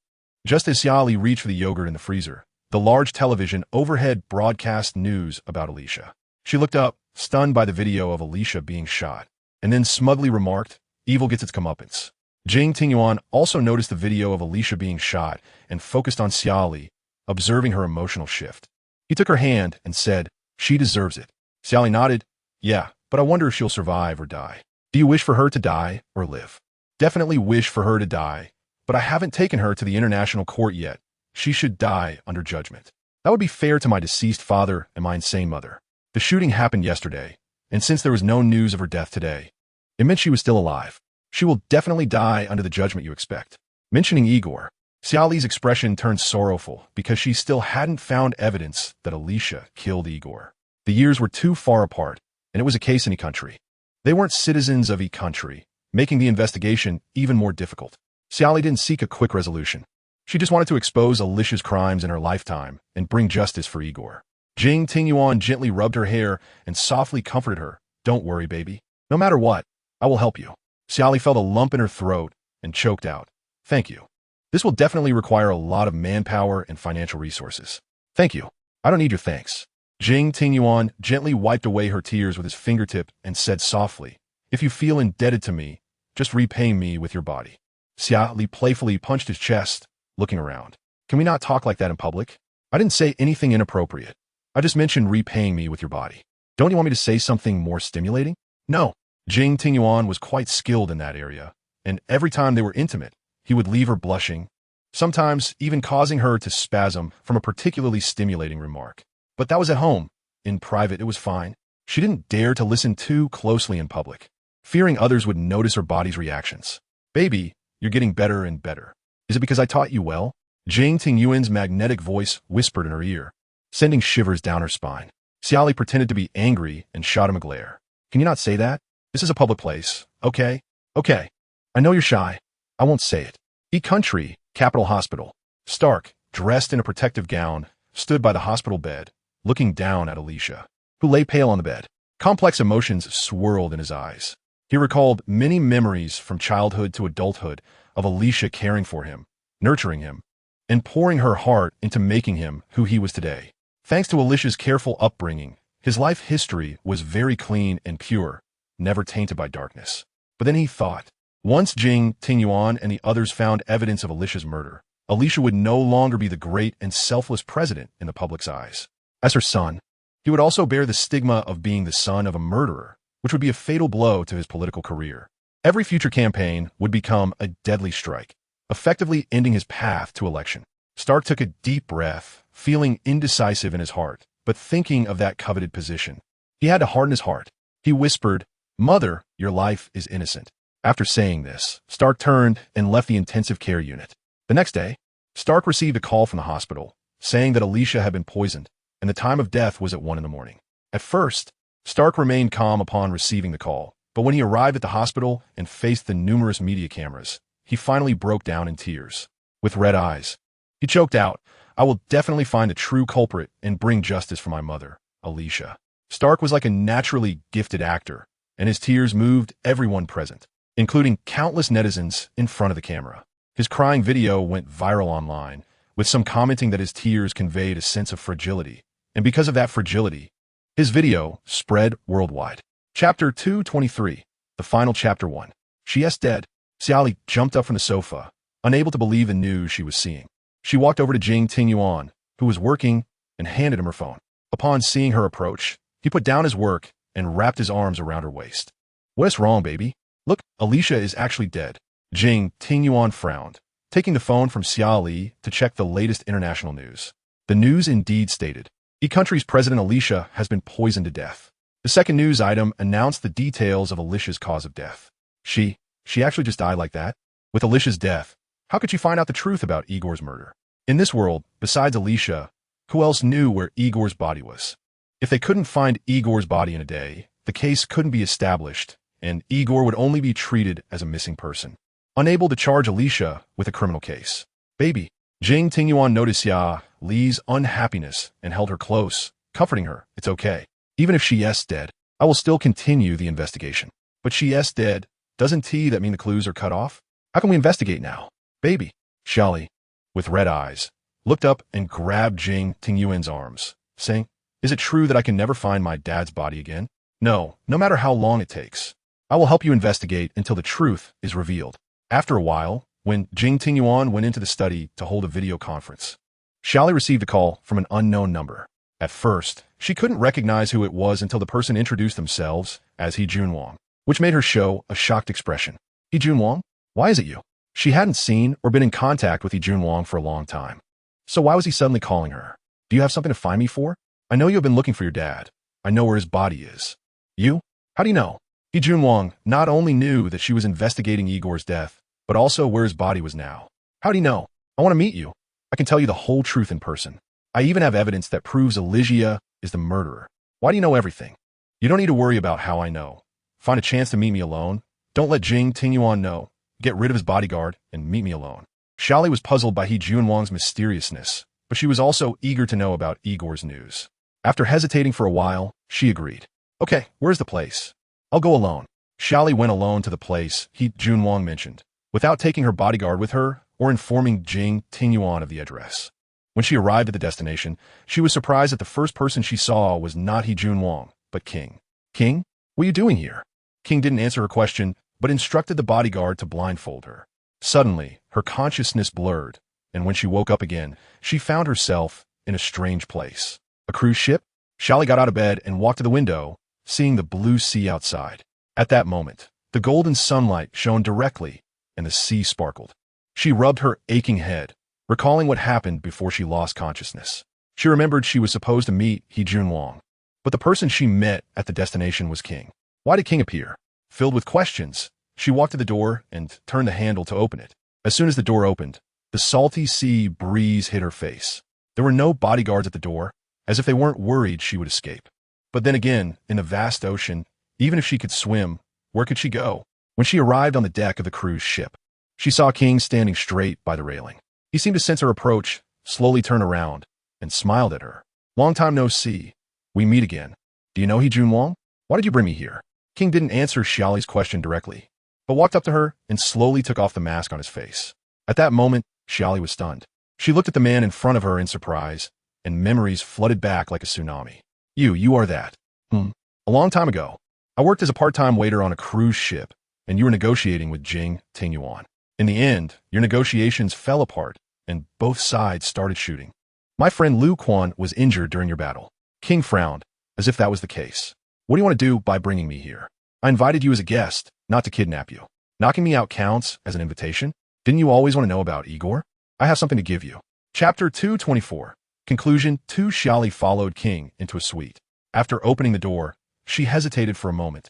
Just as Xia Li reached for the yogurt in the freezer, the large television overhead broadcast news about Alicia. She looked up, stunned by the video of Alicia being shot, and then smugly remarked, evil gets its comeuppance. Jing Tingyuan also noticed the video of Alicia being shot and focused on Xia Li, observing her emotional shift. He took her hand and said, she deserves it. Xia Li nodded, yeah, but I wonder if she'll survive or die. Do you wish for her to die or live? Definitely wish for her to die, but I haven't taken her to the international court yet. She should die under judgment. That would be fair to my deceased father and my insane mother. The shooting happened yesterday, and since there was no news of her death today, it meant she was still alive. She will definitely die under the judgment you expect. Mentioning Igor, Xia Li's expression turned sorrowful because she still hadn't found evidence that Alicia killed Igor. The years were too far apart, and it was a case in a country. They weren't citizens of a country, making the investigation even more difficult. Xia Li didn't seek a quick resolution. She just wanted to expose Alicia's crimes in her lifetime and bring justice for Igor. Jing Tingyuan gently rubbed her hair and softly comforted her. Don't worry, baby. No matter what, I will help you. Xia Li felt a lump in her throat and choked out. Thank you. This will definitely require a lot of manpower and financial resources. Thank you. I don't need your thanks. Jing Tingyuan gently wiped away her tears with his fingertip and said softly, if you feel indebted to me, just repay me with your body. Xia Li playfully punched his chest, looking around. Can we not talk like that in public? I didn't say anything inappropriate. I just mentioned repaying me with your body. Don't you want me to say something more stimulating? No. Jing Tingyuan was quite skilled in that area, and every time they were intimate, he would leave her blushing, sometimes even causing her to spasm from a particularly stimulating remark. But that was at home. In private, it was fine. She didn't dare to listen too closely in public, fearing others would notice her body's reactions. Baby, you're getting better and better. Is it because I taught you well? Jing Tingyuan's magnetic voice whispered in her ear, sending shivers down her spine. Xia Li pretended to be angry and shot him a glare. Can you not say that? This is a public place, okay? Okay. I know you're shy. I won't say it. Country, Capital Hospital. Stark, dressed in a protective gown, stood by the hospital bed, looking down at Alicia, who lay pale on the bed. Complex emotions swirled in his eyes. He recalled many memories from childhood to adulthood of Alicia caring for him, nurturing him, and pouring her heart into making him who he was today. Thanks to Alicia's careful upbringing, his life history was very clean and pure, never tainted by darkness. But then he thought, once Jing Tingyuan and the others found evidence of Alicia's murder, Alicia would no longer be the great and selfless president in the public's eyes. As her son, he would also bear the stigma of being the son of a murderer, which would be a fatal blow to his political career. Every future campaign would become a deadly strike, effectively ending his path to election. Stark took a deep breath, feeling indecisive in his heart, but thinking of that coveted position. He had to harden his heart. He whispered, Mother, your life is innocent. After saying this, Stark turned and left the intensive care unit. The next day, Stark received a call from the hospital, saying that Alicia had been poisoned, and the time of death was at 1 a.m. At first, Stark remained calm upon receiving the call, but when he arrived at the hospital and faced the numerous media cameras, he finally broke down in tears. With red eyes, he choked out, I will definitely find the true culprit and bring justice for my mother, Alicia. Stark was like a naturally gifted actor, and his tears moved everyone present, including countless netizens in front of the camera. His crying video went viral online, with some commenting that his tears conveyed a sense of fragility, and because of that fragility, his video spread worldwide. Chapter 223, the final chapter 1. Xia's dead. Xia Li jumped up from the sofa, unable to believe the news she was seeing. She walked over to Jing Tingyuan, who was working, and handed him her phone. Upon seeing her approach, he put down his work and wrapped his arms around her waist. What's wrong, baby? Look, Alicia is actually dead. Jing Tingyuan frowned, taking the phone from Xia Li to check the latest international news. The news indeed stated, country's President Alicia has been poisoned to death. The second news item announced the details of Alicia's cause of death. She actually just died like that? With Alicia's death, how could she find out the truth about Igor's murder? In this world, besides Alicia, who else knew where Igor's body was? If they couldn't find Igor's body in a day, the case couldn't be established, and Igor would only be treated as a missing person, unable to charge Alicia with a criminal case. Baby. Jing Tingyuan noticed Xia Li's unhappiness and held her close, comforting her. It's okay. Even if Xia's dead, I will still continue the investigation. But Xia's dead, doesn't that mean the clues are cut off? How can we investigate now? Baby. Xia Li, with red eyes, looked up and grabbed Jing Tingyuan's arms, saying, Is it true that I can never find my dad's body again? No matter how long it takes. I will help you investigate until the truth is revealed. After a while, when Jing Tingyuan went into the study to hold a video conference, Xia Li received a call from an unknown number. At first, she couldn't recognize who it was until the person introduced themselves as He Junwang, which made her show a shocked expression. He Junwang? Why is it you? She hadn't seen or been in contact with He Junwang for a long time. So why was he suddenly calling her? Do you have something to find me for? I know you have been looking for your dad. I know where his body is. You? How do you know? He Junwang not only knew that she was investigating Igor's death, but also where his body was now. How do you know? I want to meet you. I can tell you the whole truth in person. I even have evidence that proves Xia is the murderer. Why do you know everything? You don't need to worry about how I know. Find a chance to meet me alone. Don't let Jing Tingyuan know. Get rid of his bodyguard and meet me alone. Xia Li was puzzled by He Junwang's mysteriousness, but she was also eager to know about Igor's news. After hesitating for a while, she agreed. Okay, where's the place? I'll go alone. Xia Li went alone to the place He Junwang mentioned, without taking her bodyguard with her or informing Jing Tingyuan of the address. When she arrived at the destination, she was surprised that the first person she saw was not He Junwang, but King. King, what are you doing here? King didn't answer her question, but instructed the bodyguard to blindfold her. Suddenly, her consciousness blurred, and when she woke up again, she found herself in a strange place. A cruise ship? Xia Li got out of bed and walked to the window, seeing the blue sea outside. At that moment, the golden sunlight shone directly, and the sea sparkled. She rubbed her aching head, recalling what happened before she lost consciousness. She remembered she was supposed to meet He Junwang, but the person she met at the destination was King. Why did King appear? Filled with questions, she walked to the door and turned the handle to open it. As soon as the door opened, the salty sea breeze hit her face. There were no bodyguards at the door, as if they weren't worried she would escape. But then again, in the vast ocean, even if she could swim, where could she go? When she arrived on the deck of the cruise ship, she saw King standing straight by the railing. He seemed to sense her approach, slowly turned around, and smiled at her. Long time no see. We meet again. Do you know He Junwang? Why did you bring me here? King didn't answer Xia Li's question directly, but walked up to her and slowly took off the mask on his face. At that moment, Xia Li was stunned. She looked at the man in front of her in surprise, and memories flooded back like a tsunami. You are that. A long time ago, I worked as a part-time waiter on a cruise ship, and you were negotiating with Jing Tingyuan. In the end, your negotiations fell apart, and both sides started shooting. My friend Lu Quan was injured during your battle. King frowned, as if that was the case. What do you want to do by bringing me here? I invited you as a guest, not to kidnap you. Knocking me out counts as an invitation? Didn't you always want to know about Igor? I have something to give you. Chapter 224. Conclusion. Xia Li followed King into a suite. After opening the door, she hesitated for a moment,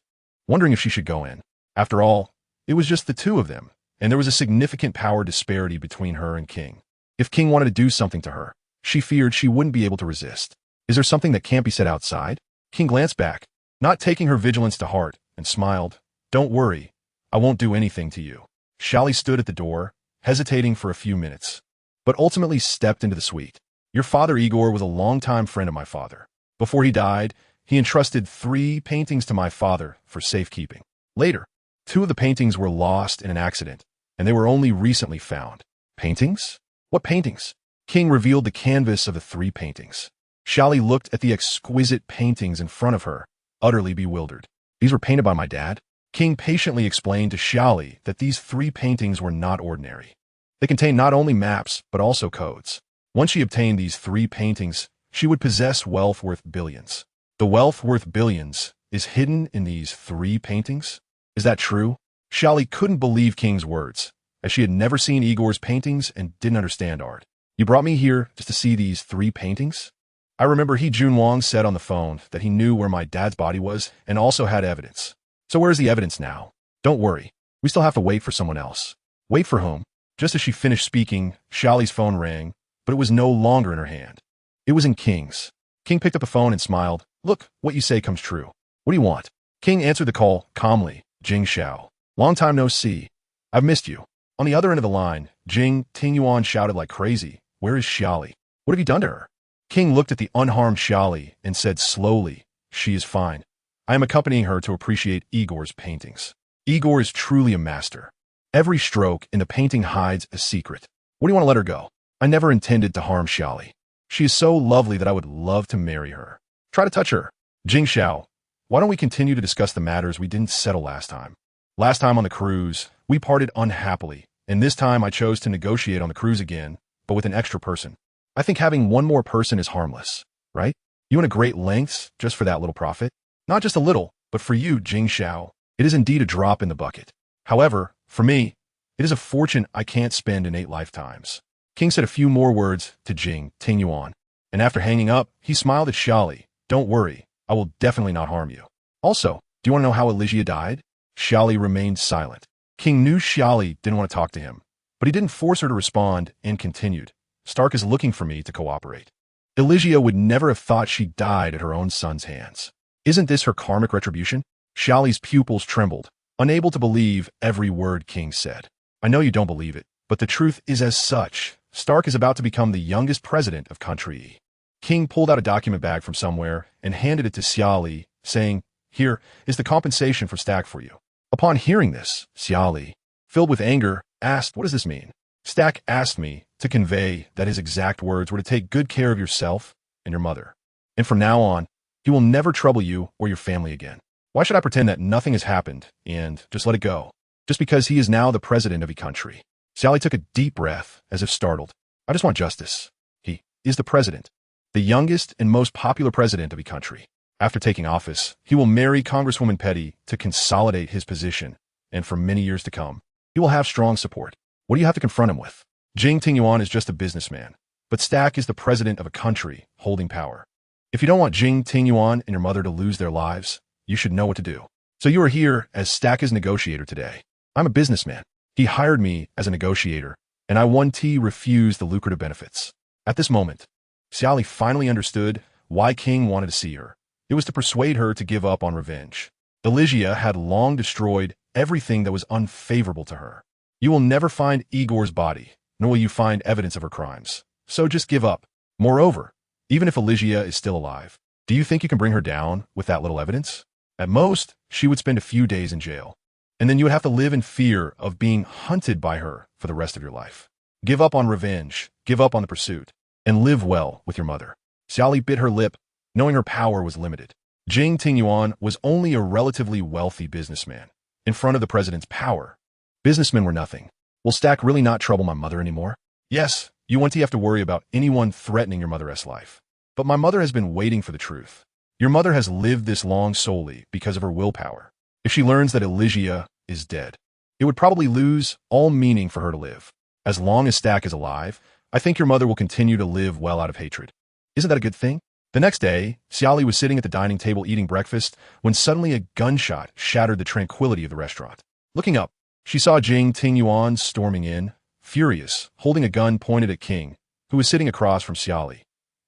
wondering if she should go in. After all, it was just the two of them, and there was a significant power disparity between her and King. If King wanted to do something to her, she feared she wouldn't be able to resist. Is there something that can't be said outside? King glanced back, not taking her vigilance to heart, and smiled. Don't worry, I won't do anything to you. Xia Li stood at the door, hesitating for a few minutes, but ultimately stepped into the suite. Your father Igor was a longtime friend of my father. Before he died, he entrusted 3 paintings to my father for safekeeping. Later, 2 of the paintings were lost in an accident, and they were only recently found. Paintings? What paintings? King revealed the canvas of the 3 paintings. Xia Li looked at the exquisite paintings in front of her, utterly bewildered. These were painted by my dad? King patiently explained to Xia Li that these 3 paintings were not ordinary. They contained not only maps, but also codes. Once she obtained these 3 paintings, she would possess wealth worth billions. The wealth worth billions is hidden in these 3 paintings? Is that true? Xia Li couldn't believe King's words, as she had never seen Igor's paintings and didn't understand art. You brought me here just to see these 3 paintings? I remember He Junwang said on the phone that he knew where my dad's body was and also had evidence. So where's the evidence now? Don't worry, we still have to wait for someone else. Wait for whom? Just as she finished speaking, Xia Li's phone rang, but it was no longer in her hand. It was in King's. King picked up the phone and smiled. Look, what you say comes true. What do you want? King answered the call calmly. Jing Xiao. Long time no see. I've missed you. On the other end of the line, Jing Tingyuan shouted like crazy. Where is Xia Li? What have you done to her? King looked at the unharmed Xia Li and said slowly, she is fine. I am accompanying her to appreciate Igor's paintings. Igor is truly a master. Every stroke in the painting hides a secret. What do you want to let her go? I never intended to harm Xia Li. She is so lovely that I would love to marry her. Try to touch her. Jing Xiao, why don't we continue to discuss the matters we didn't settle last time? Last time on the cruise, we parted unhappily, and this time I chose to negotiate on the cruise again, but with an extra person. I think having one more person is harmless, right? You went to great lengths just for that little profit? Not just a little, but for you, Jing Xiao, it is indeed a drop in the bucket. However, for me, it is a fortune I can't spend in 8 lifetimes. King said a few more words to Jing Tingyuan, and after hanging up, he smiled at Xia Li. Don't worry, I will definitely not harm you. Also, do you want to know how Xia died? Xia Li remained silent. King knew Xia Li didn't want to talk to him, But he didn't force her to respond and continued. Stark is looking for me to cooperate. Elysia would never have thought she died at her own son's hands. Isn't this her karmic retribution? Xia Li's pupils trembled, unable to believe every word King said. I know you don't believe it, but the truth is as such. Stark is about to become the youngest president of Country E. King pulled out a document bag from somewhere and handed it to Xia Li, saying, "Here is the compensation for Stack for you." Upon hearing this, Xia Li, filled with anger, asked, "What does this mean?" Stack asked me to convey that his exact words were to take good care of yourself and your mother. And from now on, he will never trouble you or your family again. Why should I pretend that nothing has happened and just let it go? Just because he is now the president of a country. Sally took a deep breath, as if startled. I just want justice. He is the president, the youngest and most popular president of a country. After taking office, he will marry Congresswoman Petty to consolidate his position, and for many years to come, he will have strong support. What do you have to confront him with? Jing Tingyuan is just a businessman, but Stack is the president of a country holding power. If you don't want Jing Tingyuan and your mother to lose their lives, you should know what to do. So you are here as Stack's negotiator today. I'm a businessman. He hired me as a negotiator, and I refused the lucrative benefits. At this moment, Xia Li finally understood why King wanted to see her. It was to persuade her to give up on revenge. Elysia had long destroyed everything that was unfavorable to her. You will never find Igor's body, nor will you find evidence of her crimes. So just give up. Moreover, even if Elysia is still alive, do you think you can bring her down with that little evidence? At most, she would spend a few days in jail, and then you would have to live in fear of being hunted by her for the rest of your life. Give up on revenge, give up on the pursuit, and live well with your mother. Xia Li bit her lip, knowing her power was limited. Jing Tingyuan was only a relatively wealthy businessman. In front of the president's power, businessmen were nothing. Will Stack really not trouble my mother anymore? Yes, you won't have to worry about anyone threatening your mother's life. But my mother has been waiting for the truth. Your mother has lived this long solely because of her willpower. If she learns that Elysia is dead, it would probably lose all meaning for her to live. As long as Stack is alive, I think your mother will continue to live well out of hatred. Isn't that a good thing? The next day, Xia Li was sitting at the dining table eating breakfast when suddenly a gunshot shattered the tranquility of the restaurant. Looking up, she saw Jing Tingyuan storming in, furious, holding a gun pointed at King, who was sitting across from Xia Li.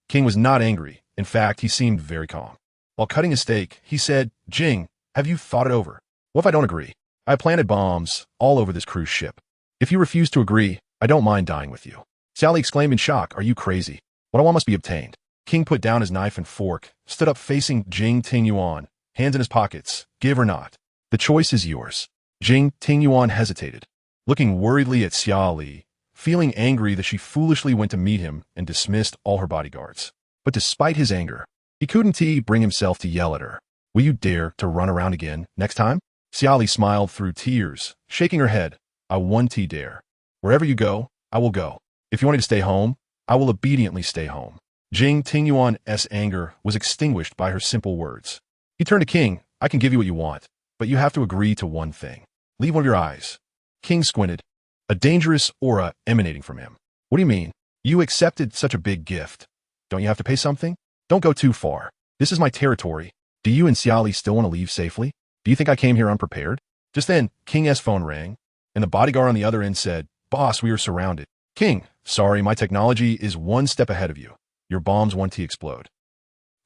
King was not angry. In fact, he seemed very calm. While cutting his steak, he said, "Jing, have you thought it over? What if I don't agree? I planted bombs all over this cruise ship. If you refuse to agree, I don't mind dying with you." Xia Li exclaimed in shock, "Are you crazy? What I want must be obtained." King put down his knife and fork, stood up facing Jing Tingyuan, hands in his pockets. "Give or not. The choice is yours." Jing Tingyuan hesitated, looking worriedly at Xia Li, feeling angry that she foolishly went to meet him and dismissed all her bodyguards. But despite his anger, he couldn't bring himself to yell at her. "Will you dare to run around again next time?" Xia Li smiled through tears, shaking her head. "I won't dare. Wherever you go, I will go. If you want me to stay home, I will obediently stay home." Jing Tingyuan's anger was extinguished by her simple words. He turned to King. "I can give you what you want, but you have to agree to one thing. Leave one of your eyes." King squinted, a dangerous aura emanating from him. "What do you mean? You accepted such a big gift. Don't you have to pay something? Don't go too far. This is my territory. Do you and Xia Li still want to leave safely? Do you think I came here unprepared?" Just then, King's phone rang, and the bodyguard on the other end said, "Boss, we are surrounded." "King, sorry, my technology is one step ahead of you. Your bombs won't explode."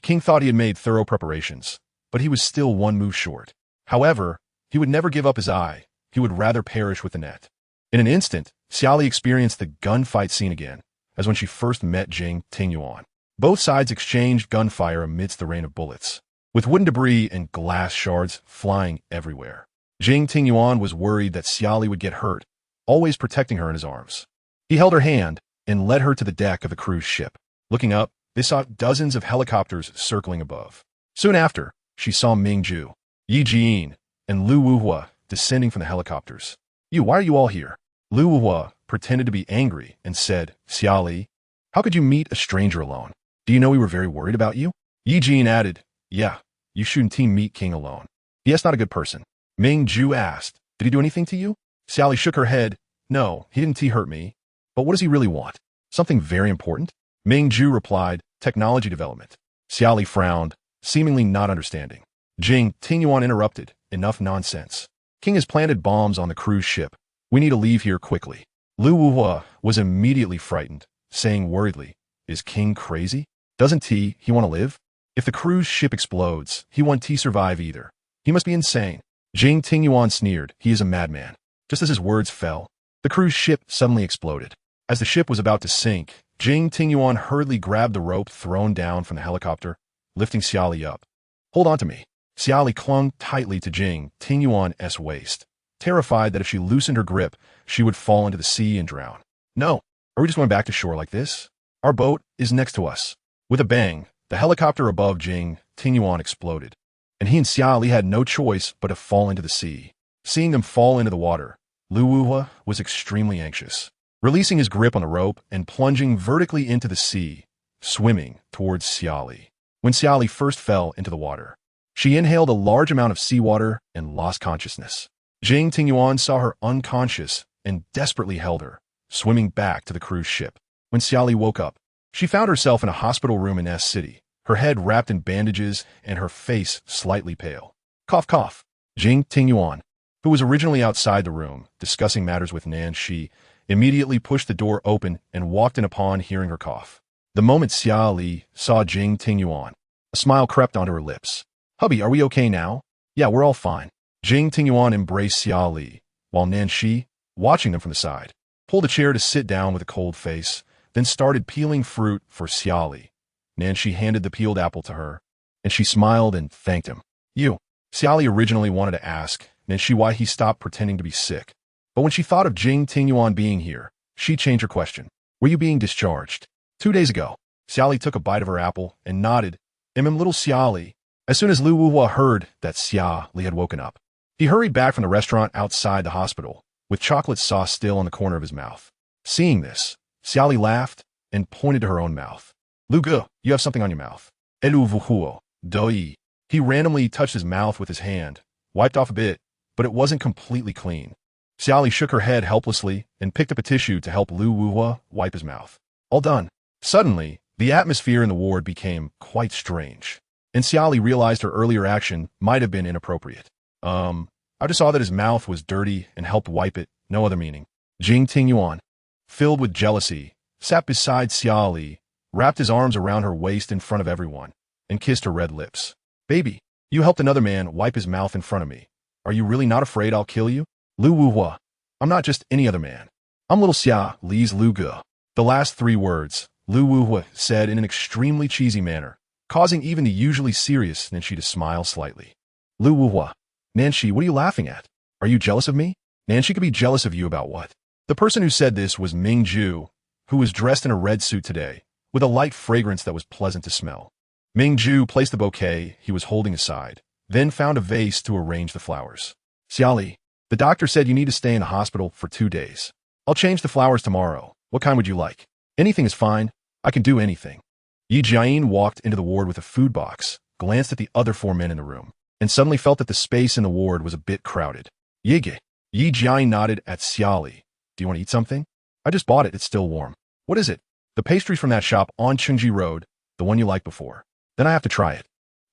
King thought he had made thorough preparations, but he was still one move short. However, he would never give up his eye. He would rather perish with the net. In an instant, Xia Li experienced the gunfight scene again, as when she first met Jing Tingyuan. Both sides exchanged gunfire amidst the rain of bullets, with wooden debris and glass shards flying everywhere. Jing Tingyuan was worried that Xia Li would get hurt, always protecting her in his arms. He held her hand and led her to the deck of the cruise ship. Looking up, they saw dozens of helicopters circling above. Soon after, she saw Ming Ju, Yi Jian, and Lu Wuhua descending from the helicopters. Why are you all here?" Lu Wuhua pretended to be angry and said, "Xia Li, how could you meet a stranger alone? Do you know we were very worried about you?" Yi Jian added, "Yeah, you shouldn't meet King alone. He's not a good person." Ming Ju asked, "Did he do anything to you?" Xia Li shook her head. "No, he didn't hurt me. But what does he really want? Something very important?" Ming Ju replied, "Technology development." Xia Li frowned, seemingly not understanding. Jing Tingyuan interrupted, "Enough nonsense. King has planted bombs on the cruise ship. We need to leave here quickly." Lu Wuhua was immediately frightened, saying worriedly, "Is King crazy? Doesn't he want to live? If the cruise ship explodes, he won't survive either. He must be insane." Jing Tingyuan sneered, "He is a madman." Just as his words fell, the cruise ship suddenly exploded. As the ship was about to sink, Jing Tingyuan hurriedly grabbed the rope thrown down from the helicopter, lifting Xia Li up. "Hold on to me." Xia Li clung tightly to Jing Tingyuan's waist, terrified that if she loosened her grip, she would fall into the sea and drown. "No, are we just going back to shore like this? Our boat is next to us." With a bang, the helicopter above Jing Tingyuan exploded, and he and Xia Li had no choice but to fall into the sea. Seeing them fall into the water, Lu Wuhua was extremely anxious. Releasing his grip on the rope and plunging vertically into the sea, swimming towards Xia Li. When Xia Li first fell into the water, she inhaled a large amount of seawater and lost consciousness. Jing Tingyuan saw her unconscious and desperately held her, swimming back to the cruise ship. When Xia Li woke up, she found herself in a hospital room in S City, her head wrapped in bandages and her face slightly pale. Cough, cough. Jing Tingyuan, who was originally outside the room, discussing matters with Nan Shi, immediately pushed the door open and walked in upon hearing her cough. The moment Xia Li saw Jing Tingyuan, a smile crept onto her lips. "Hubby, are we okay now?" "Yeah, we're all fine." Jing Tingyuan embraced Xia Li, while Nan Shi, watching them from the side, pulled a chair to sit down with a cold face, then started peeling fruit for Xia Li. Nan Shi handed the peeled apple to her, and she smiled and thanked him. "You." Xia Li originally wanted to ask Nan Shi why he stopped pretending to be sick. But when she thought of Jing Tingyuan being here, she changed her question. "Were you being discharged?" 2 days ago." Xia Li took a bite of her apple and nodded. Little Xia Li." As soon as Lu Wuhua heard that Xia Li had woken up, he hurried back from the restaurant outside the hospital, with chocolate sauce still on the corner of his mouth. Seeing this, Xia Li laughed and pointed to her own mouth. "Lu Gu, you have something on your mouth." "Elu Wuhuo, doi." He randomly touched his mouth with his hand, wiped off a bit, but it wasn't completely clean. Xia Li shook her head helplessly and picked up a tissue to help Lu Wuhua wipe his mouth. All done. Suddenly, the atmosphere in the ward became quite strange, and Xia Li realized her earlier action might have been inappropriate. I just saw that his mouth was dirty and helped wipe it, no other meaning." Jing Tingyuan, filled with jealousy, sat beside Xia Li, wrapped his arms around her waist in front of everyone, and kissed her red lips. "Baby, you helped another man wipe his mouth in front of me. Are you really not afraid I'll kill you?" "Lu Wuhua, I'm not just any other man. I'm little Xia Li's Lu Gu." The last 3 words, Lu Wuhua said in an extremely cheesy manner, causing even the usually serious Nan Shi to smile slightly. "Lu Wuhua, Nan Shi, what are you laughing at? Are you jealous of me?" Nan Shi could be jealous of you about what? The person who said this was Ming Ju, who was dressed in a red suit today, with a light fragrance that was pleasant to smell. Ming Ju placed the bouquet he was holding aside, then found a vase to arrange the flowers. "Xia Li, the doctor said you need to stay in the hospital for 2 days. I'll change the flowers tomorrow. What kind would you like?" "Anything is fine. I can do anything." Yi Jiayin walked into the ward with a food box, glanced at the other 4 men in the room, and suddenly felt that the space in the ward was a bit crowded. "Yige." Yi Jiayin nodded at Xia Li. "Do you want to eat something?" "I just bought it. It's still warm." "What is it?" "The pastries from that shop on Chengji Road, the one you liked before." "Then I have to try it."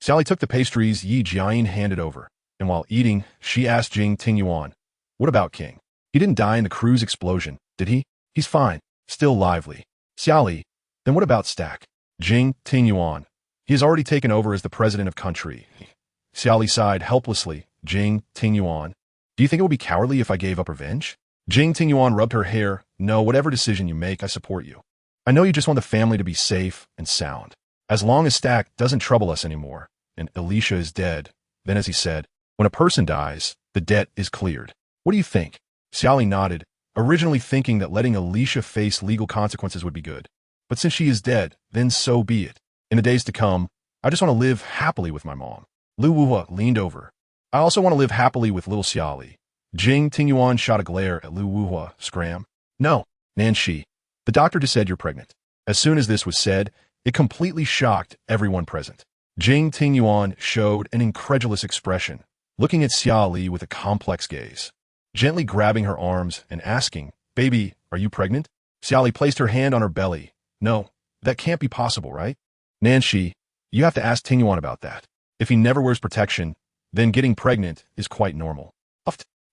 Xia Li took the pastries Yi Jiayin handed over, and while eating, she asked Jing Tingyuan, "What about King? He didn't die in the cruise explosion, did he?" "He's fine, still lively." "Xia Li, then what about Stack?" Jing Tingyuan. "He has already taken over as the president of country." Xia Li sighed helplessly. Jing Tingyuan, "Do you think it would be cowardly if I gave up revenge?" Jing Tingyuan rubbed her hair. "No, whatever decision you make, I support you. I know you just want the family to be safe and sound. As long as Stack doesn't trouble us anymore, and Alicia is dead, then as he said, when a person dies, the debt is cleared. What do you think?" Xia Li nodded, originally thinking that letting Alicia face legal consequences would be good. But since she is dead, then so be it. In the days to come, I just want to live happily with my mom. Lu Wuhua leaned over. "I also want to live happily with little Xia Li." Jing Tingyuan shot a glare at Lu Wuhua. "Scram." "No, Nan Shi. The doctor just said you're pregnant." As soon as this was said, it completely shocked everyone present. Jing Tingyuan showed an incredulous expression, looking at Xia Li with a complex gaze, gently grabbing her arms and asking, "Baby, are you pregnant?" Xia Li placed her hand on her belly. "No, that can't be possible, right?" "Nan Shi, you have to ask Tingyuan about that. If he never wears protection, then getting pregnant is quite normal."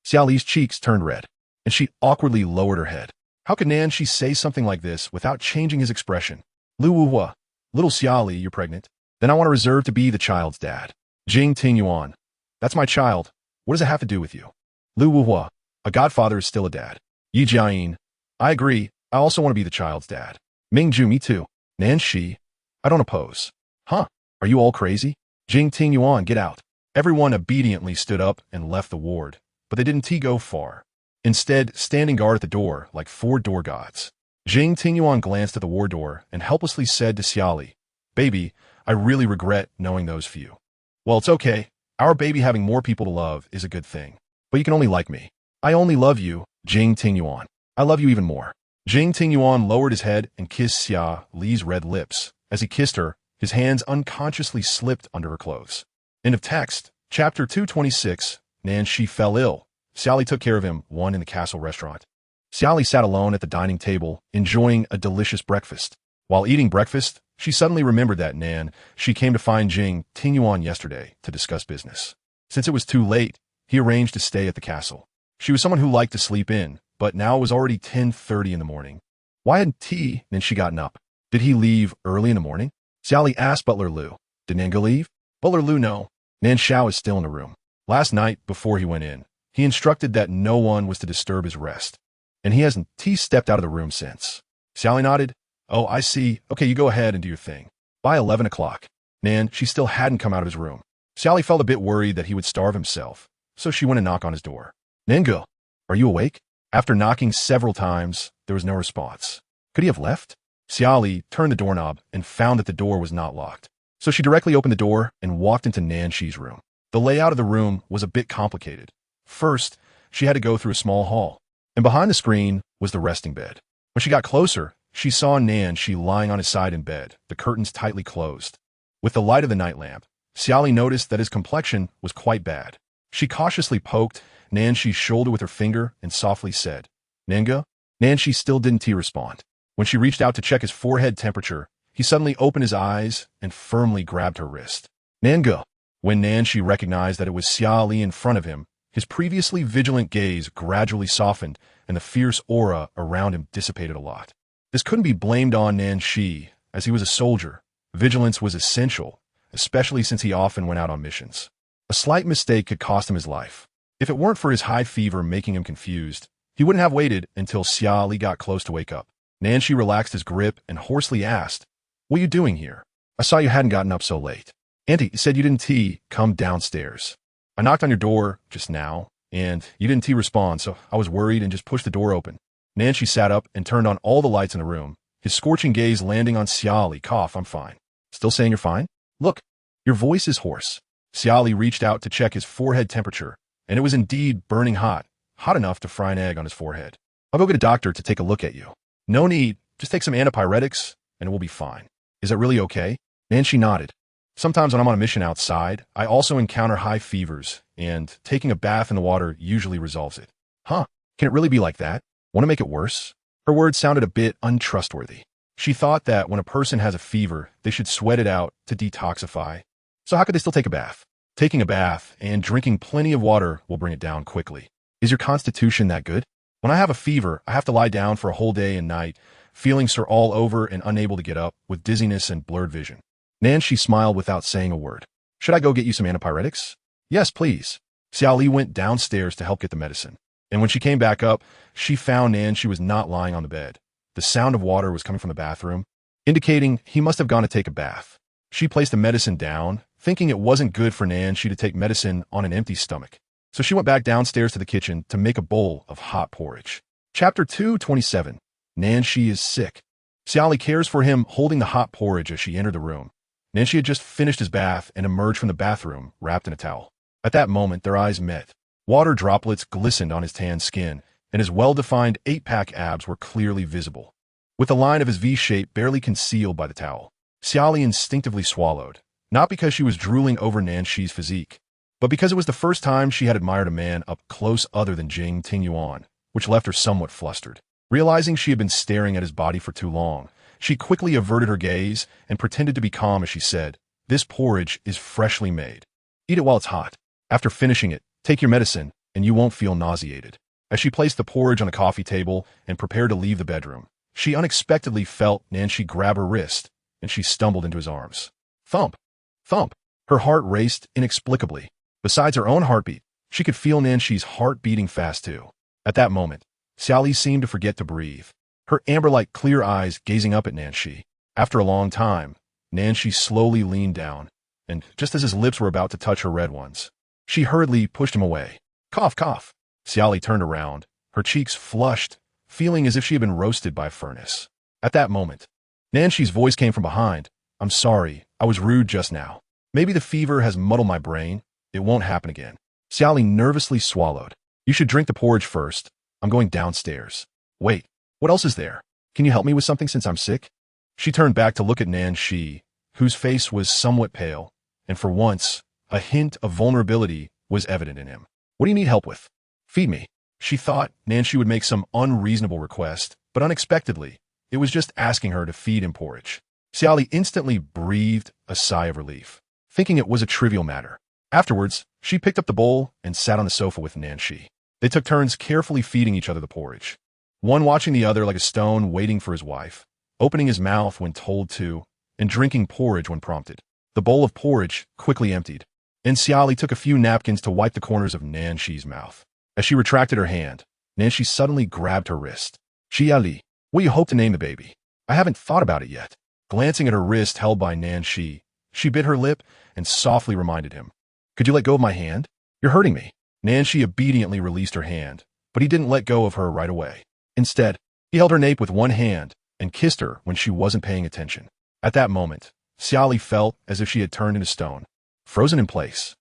Xia Li's cheeks turned red, and she awkwardly lowered her head. How could Nan Shi say something like this without changing his expression? Lu Wuhua, little Xia Li, you're pregnant? Then I want to reserve to be the child's dad. Jing Tingyuan, that's my child. What does it have to do with you? Lu Wuhua, a godfather is still a dad. Yi Jiayin, I agree. I also want to be the child's dad. Mingju, me too. Nan Shi, I don't oppose. Huh? Are you all crazy? Jing Tingyuan, get out. Everyone obediently stood up and left the ward, but they didn't go far. Instead, standing guard at the door like 4 door gods. Jing Tingyuan glanced at the ward door and helplessly said to Xia Li, baby, I really regret knowing those few. Well, it's okay. Our baby having more people to love is a good thing. But you can only like me. I only love you, Jing Tingyuan. I love you even more. Jing Tingyuan lowered his head and kissed Xia Li's red lips. As he kissed her, his hands unconsciously slipped under her clothes. End of text. Chapter 226. Nan Shi fell ill. Xia Li took care of him, one in the castle restaurant. Xia Li sat alone at the dining table, enjoying a delicious breakfast. While eating breakfast, she suddenly remembered that Nan Shi came to find Jing Tingyuan yesterday to discuss business. Since it was too late, he arranged to stay at the castle. She was someone who liked to sleep in, but now it was already 10:30 in the morning. Why hadn't Nan Shi gotten up? Did he leave early in the morning? Xia Li asked Butler Lu. Did Nan go leave? Butler Lu, no. Nan Shao is still in the room. Last night, before he went in, he instructed that no one was to disturb his rest, and he hasn't stepped out of the room since. Xia Li nodded. Oh, I see. Okay, you go ahead and do your thing. By 11 o'clock, Nan Shi still hadn't come out of his room. Xia Li felt a bit worried that he would starve himself, so she went and knocked on his door. Nanga, are you awake? After knocking several times, there was no response. Could he have left? Xia Li turned the doorknob and found that the door was not locked. So she directly opened the door and walked into Nan Shi's room. The layout of the room was a bit complicated. First, she had to go through a small hall, and behind the screen was the resting bed. When she got closer, she saw Nan Shi lying on his side in bed, the curtains tightly closed. With the light of the night lamp, Xia Li noticed that his complexion was quite bad. She cautiously poked Nan Shi's shoulder with her finger and softly said, Nanga? Nan Shi still didn't respond. When she reached out to check his forehead temperature, he suddenly opened his eyes and firmly grabbed her wrist. Nanga! When Nan Shi recognized that it was Xia Li in front of him, his previously vigilant gaze gradually softened and the fierce aura around him dissipated a lot. This couldn't be blamed on Nan Shi, as he was a soldier. Vigilance was essential, especially since he often went out on missions. A slight mistake could cost him his life. If it weren't for his high fever making him confused, he wouldn't have waited until Xia Li got close to wake up. Nan Shi relaxed his grip and hoarsely asked, What are you doing here? I saw you hadn't gotten up so late. Auntie said you didn't come downstairs. I knocked on your door just now, and you didn't respond, so I was worried and just pushed the door open. Nan Shi sat up and turned on all the lights in the room, his scorching gaze landing on Xia Li. Cough, I'm fine. Still saying you're fine? Look, your voice is hoarse. Xia Li reached out to check his forehead temperature, and it was indeed burning hot enough to fry an egg on his forehead. I'll go get a doctor to take a look at you. No need, just take some antipyretics, and it will be fine. Is that really okay? Nan Shi nodded. Sometimes when I'm on a mission outside, I also encounter high fevers, and taking a bath in the water usually resolves it. Huh, can it really be like that? Want to make it worse? Her words sounded a bit untrustworthy. She thought that when a person has a fever, they should sweat it out to detoxify. So how could they still take a bath? Taking a bath and drinking plenty of water will bring it down quickly. Is your constitution that good? When I have a fever, I have to lie down for a whole day and night, feeling sore all over and unable to get up, with dizziness and blurred vision. Nan Shi smiled without saying a word. Should I go get you some antipyretics? Yes, please. Xia Li went downstairs to help get the medicine. And when she came back up, she found Nan Shi was not lying on the bed. The sound of water was coming from the bathroom, indicating he must have gone to take a bath. She placed the medicine down, thinking it wasn't good for Nan Shi to take medicine on an empty stomach. So she went back downstairs to the kitchen to make a bowl of hot porridge. Chapter 227. Nan Shi is sick. Xia Li cares for him, holding the hot porridge as she entered the room. Nan Shi had just finished his bath and emerged from the bathroom, wrapped in a towel. At that moment, their eyes met. Water droplets glistened on his tan skin, and his well-defined 8-pack abs were clearly visible, with the line of his V-shape barely concealed by the towel. Xia Li instinctively swallowed, not because she was drooling over Nan Shi's physique, but because it was the first time she had admired a man up close other than Jing Tingyuan, which left her somewhat flustered. Realizing she had been staring at his body for too long, she quickly averted her gaze and pretended to be calm as she said, This porridge is freshly made. Eat it while it's hot. After finishing it, take your medicine, and you won't feel nauseated. As she placed the porridge on the coffee table and prepared to leave the bedroom, she unexpectedly felt Nancy grab her wrist, and she stumbled into his arms. Thump! Thump! Her heart raced inexplicably. Besides her own heartbeat, she could feel Nancy's heart beating fast too. At that moment, Xia Li seemed to forget to breathe, her amber-like clear eyes gazing up at Nancy. After a long time, Nancy slowly leaned down, and just as his lips were about to touch her red ones, she hurriedly pushed him away. Cough, cough. Xia Li turned around, her cheeks flushed, feeling as if she had been roasted by a furnace. At that moment, Nancy's voice came from behind. I'm sorry, I was rude just now. Maybe the fever has muddled my brain. It won't happen again. Xia Li nervously swallowed. You should drink the porridge first. I'm going downstairs. Wait, what else is there? Can you help me with something since I'm sick? She turned back to look at Nancy, whose face was somewhat pale, and for once, a hint of vulnerability was evident in him. What do you need help with? Feed me. She thought Nancy would make some unreasonable request, but unexpectedly, it was just asking her to feed him porridge. Xia Li instantly breathed a sigh of relief, thinking it was a trivial matter. Afterwards, she picked up the bowl and sat on the sofa with Nancy. They took turns carefully feeding each other the porridge, one watching the other like a stone waiting for his wife, opening his mouth when told to, and drinking porridge when prompted. The bowl of porridge quickly emptied, and Xia Li took a few napkins to wipe the corners of Nancy's mouth. As she retracted her hand, Nancy suddenly grabbed her wrist. Xia Li, what do you hope to name the baby? I haven't thought about it yet. Glancing at her wrist held by Nancy, she bit her lip and softly reminded him. Could you let go of my hand? You're hurting me. Nancy obediently released her hand, but he didn't let go of her right away. Instead, he held her nape with one hand and kissed her when she wasn't paying attention. At that moment, Xia Li felt as if she had turned into stone, frozen in place.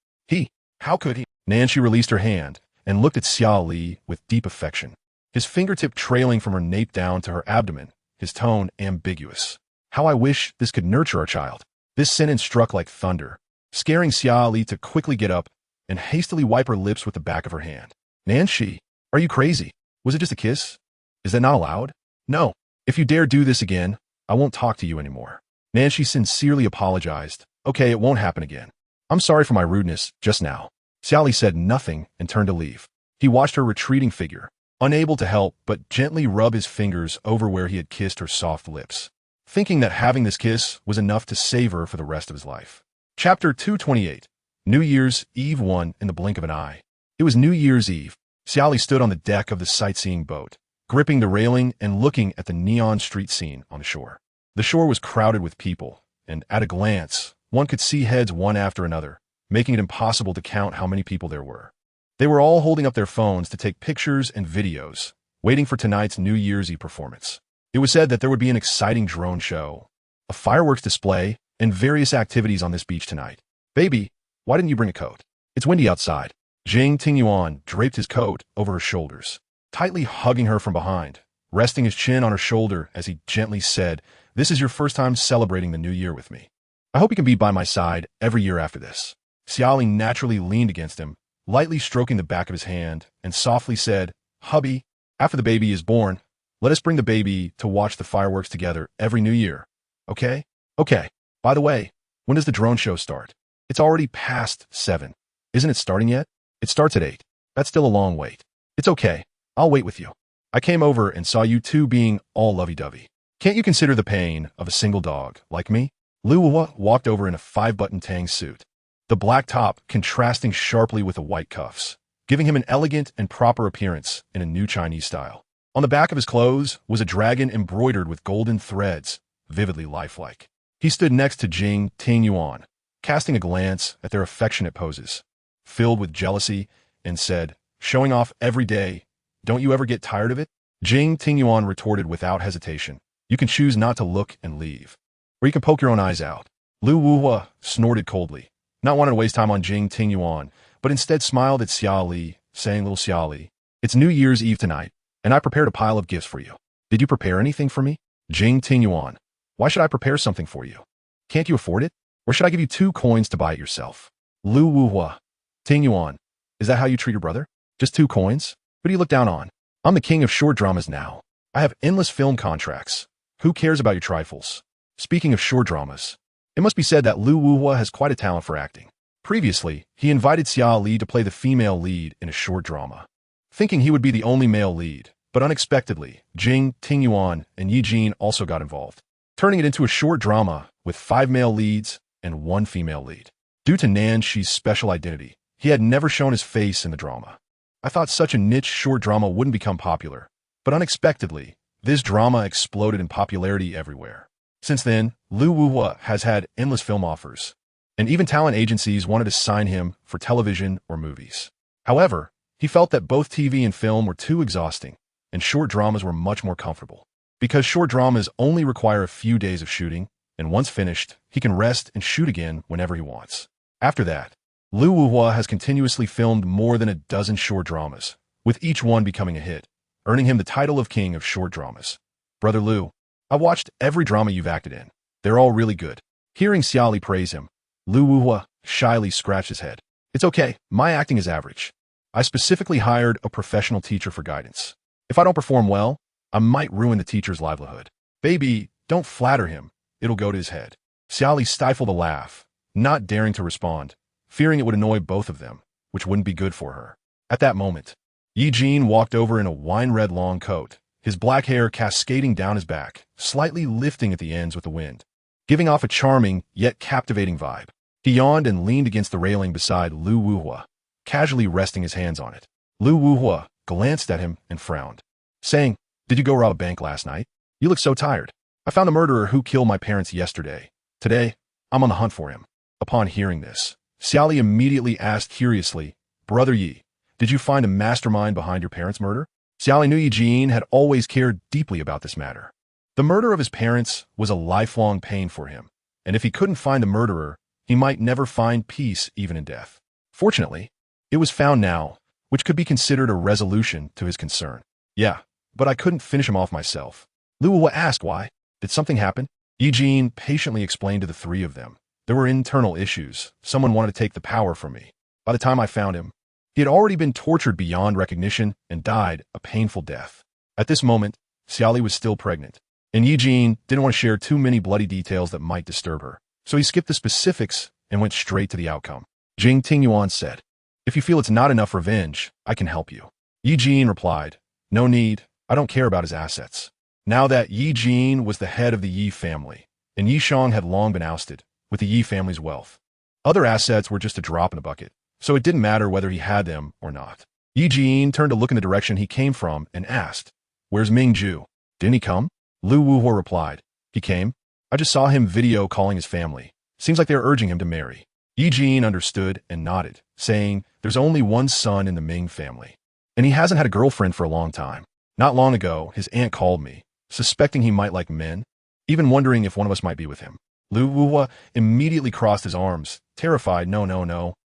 How could he? Nancy released her hand and looked at Xia Li with deep affection, his fingertip trailing from her nape down to her abdomen, his tone ambiguous. How I wish this could nurture our child. This sentence struck like thunder, scaring Xia Li to quickly get up and hastily wipe her lips with the back of her hand. Nancy, are you crazy? Was it just a kiss? Is that not allowed? No. If you dare do this again, I won't talk to you anymore. Nancy sincerely apologized. Okay, it won't happen again. I'm sorry for my rudeness just now. Xia Li said nothing and turned to leave. He watched her retreating figure, unable to help but gently rub his fingers over where he had kissed her soft lips, thinking that having this kiss was enough to save her for the rest of his life. Chapter 228. New Year's Eve 1 in the blink of an eye. It was New Year's Eve. Xia Li stood on the deck of the sightseeing boat, gripping the railing and looking at the neon street scene on the shore. The shore was crowded with people, and at a glance, one could see heads one after another, making it impossible to count how many people there were. They were all holding up their phones to take pictures and videos, waiting for tonight's New Year's Eve performance. It was said that there would be an exciting drone show, a fireworks display, and various activities on this beach tonight. Baby, why didn't you bring a coat? It's windy outside. Jing Tingyuan draped his coat over her shoulders, tightly hugging her from behind, resting his chin on her shoulder as he gently said, "This is your first time celebrating the new year with me. I hope you can be by my side every year after this." Xia Li naturally leaned against him, lightly stroking the back of his hand, and softly said, "Hubby, after the baby is born, let us bring the baby to watch the fireworks together every new year. Okay? Okay. By the way, when does the drone show start? It's already past 7. Isn't it starting yet? It starts at 8. That's still a long wait. It's okay. I'll wait with you. I came over and saw you two being all lovey-dovey. Can't you consider the pain of a single dog like me?" Lu Wuwa walked over in a 5-button tang suit, the black top contrasting sharply with the white cuffs, giving him an elegant and proper appearance in a new Chinese style. On the back of his clothes was a dragon embroidered with golden threads, vividly lifelike. He stood next to Jing Tingyuan, casting a glance at their affectionate poses, filled with jealousy, and said, "Showing off every day. Don't you ever get tired of it?" Jing Tingyuan retorted without hesitation, "You can choose not to look and leave, or you can poke your own eyes out." Lu Wuhua snorted coldly, not wanting to waste time on Jing Tingyuan, but instead smiled at Xia Li, saying, "Little Xia Li, it's New Year's Eve tonight, and I prepared a pile of gifts for you. Did you prepare anything for me?" Jing Tingyuan, "Why should I prepare something for you? Can't you afford it? Or should I give you 2 coins to buy it yourself?" Lu Wuhua, "Tingyuan, is that how you treat your brother? Just 2 coins? Who do you look down on? I'm the king of short dramas now. I have endless film contracts. Who cares about your trifles?" Speaking of short dramas, it must be said that Lu Wuhua has quite a talent for acting. Previously, he invited Xia Li to play the female lead in a short drama, thinking he would be the only male lead. But unexpectedly, Jing, Tingyuan, and Yi Jin also got involved, turning it into a short drama with 5 male leads and 1 female lead. Due to Nan Shi's special identity, he had never shown his face in the drama. I thought such a niche short drama wouldn't become popular, but unexpectedly, this drama exploded in popularity everywhere. Since then, Lu Wuhua has had endless film offers, and even talent agencies wanted to sign him for television or movies. However, he felt that both TV and film were too exhausting, and short dramas were much more comfortable. Because short dramas only require a few days of shooting, and once finished, he can rest and shoot again whenever he wants. After that, Lu Wuhua has continuously filmed more than a dozen short dramas, with each one becoming a hit, earning him the title of king of short dramas. Brother Lu, I watched every drama you've acted in. They're all really good. Hearing Xia Li praise him, Lu Wuhua shyly scratched his head. It's okay, my acting is average. I specifically hired a professional teacher for guidance. If I don't perform well, I might ruin the teacher's livelihood. Baby, don't flatter him. It'll go to his head. Xia Li stifled a laugh, not daring to respond, fearing it would annoy both of them, which wouldn't be good for her. At that moment, Yi Jin walked over in a wine-red long coat, his black hair cascading down his back, slightly lifting at the ends with the wind, giving off a charming yet captivating vibe. He yawned and leaned against the railing beside Lu Wuhua, casually resting his hands on it. Lu Wuhua glanced at him and frowned, saying, "Did you go rob a bank last night? You look so tired. I found the murderer who killed my parents yesterday. Today, I'm on the hunt for him." Upon hearing this, Xia Li immediately asked curiously, "Brother Yi, did you find a mastermind behind your parents' murder?" Xia Li knew Yi Jin had always cared deeply about this matter. The murder of his parents was a lifelong pain for him, and if he couldn't find the murderer, he might never find peace even in death. Fortunately, it was found now, which could be considered a resolution to his concern. "Yeah, but I couldn't finish him off myself." Lu Wuhua asked why. Did something happen? Yi Jin patiently explained to the three of them. There were internal issues. Someone wanted to take the power from me. By the time I found him, he had already been tortured beyond recognition and died a painful death. At this moment, Xia Li was still pregnant, and Yi Jin didn't want to share too many bloody details that might disturb her, so he skipped the specifics and went straight to the outcome. Jing Tingyuan said, "If you feel it's not enough revenge, I can help you." Yi Jin replied, "No need, I don't care about his assets." Now that Yi Jin was the head of the Yi family, and Yi Shang had long been ousted, with the Yi family's wealth, other assets were just a drop in the bucket, so it didn't matter whether he had them or not. Yi Jin turned to look in the direction he came from and asked, "Where's Ming Ju? Didn't he come?" Lu Wuhua replied, "He came. I just saw him video calling his family. Seems like they're urging him to marry." Yi Jin understood and nodded, saying, "There's only one son in the Ming family, and he hasn't had a girlfriend for a long time. Not long ago, his aunt called me, suspecting he might like men, even wondering if one of us might be with him." Lu Wuhua immediately crossed his arms, terrified. No,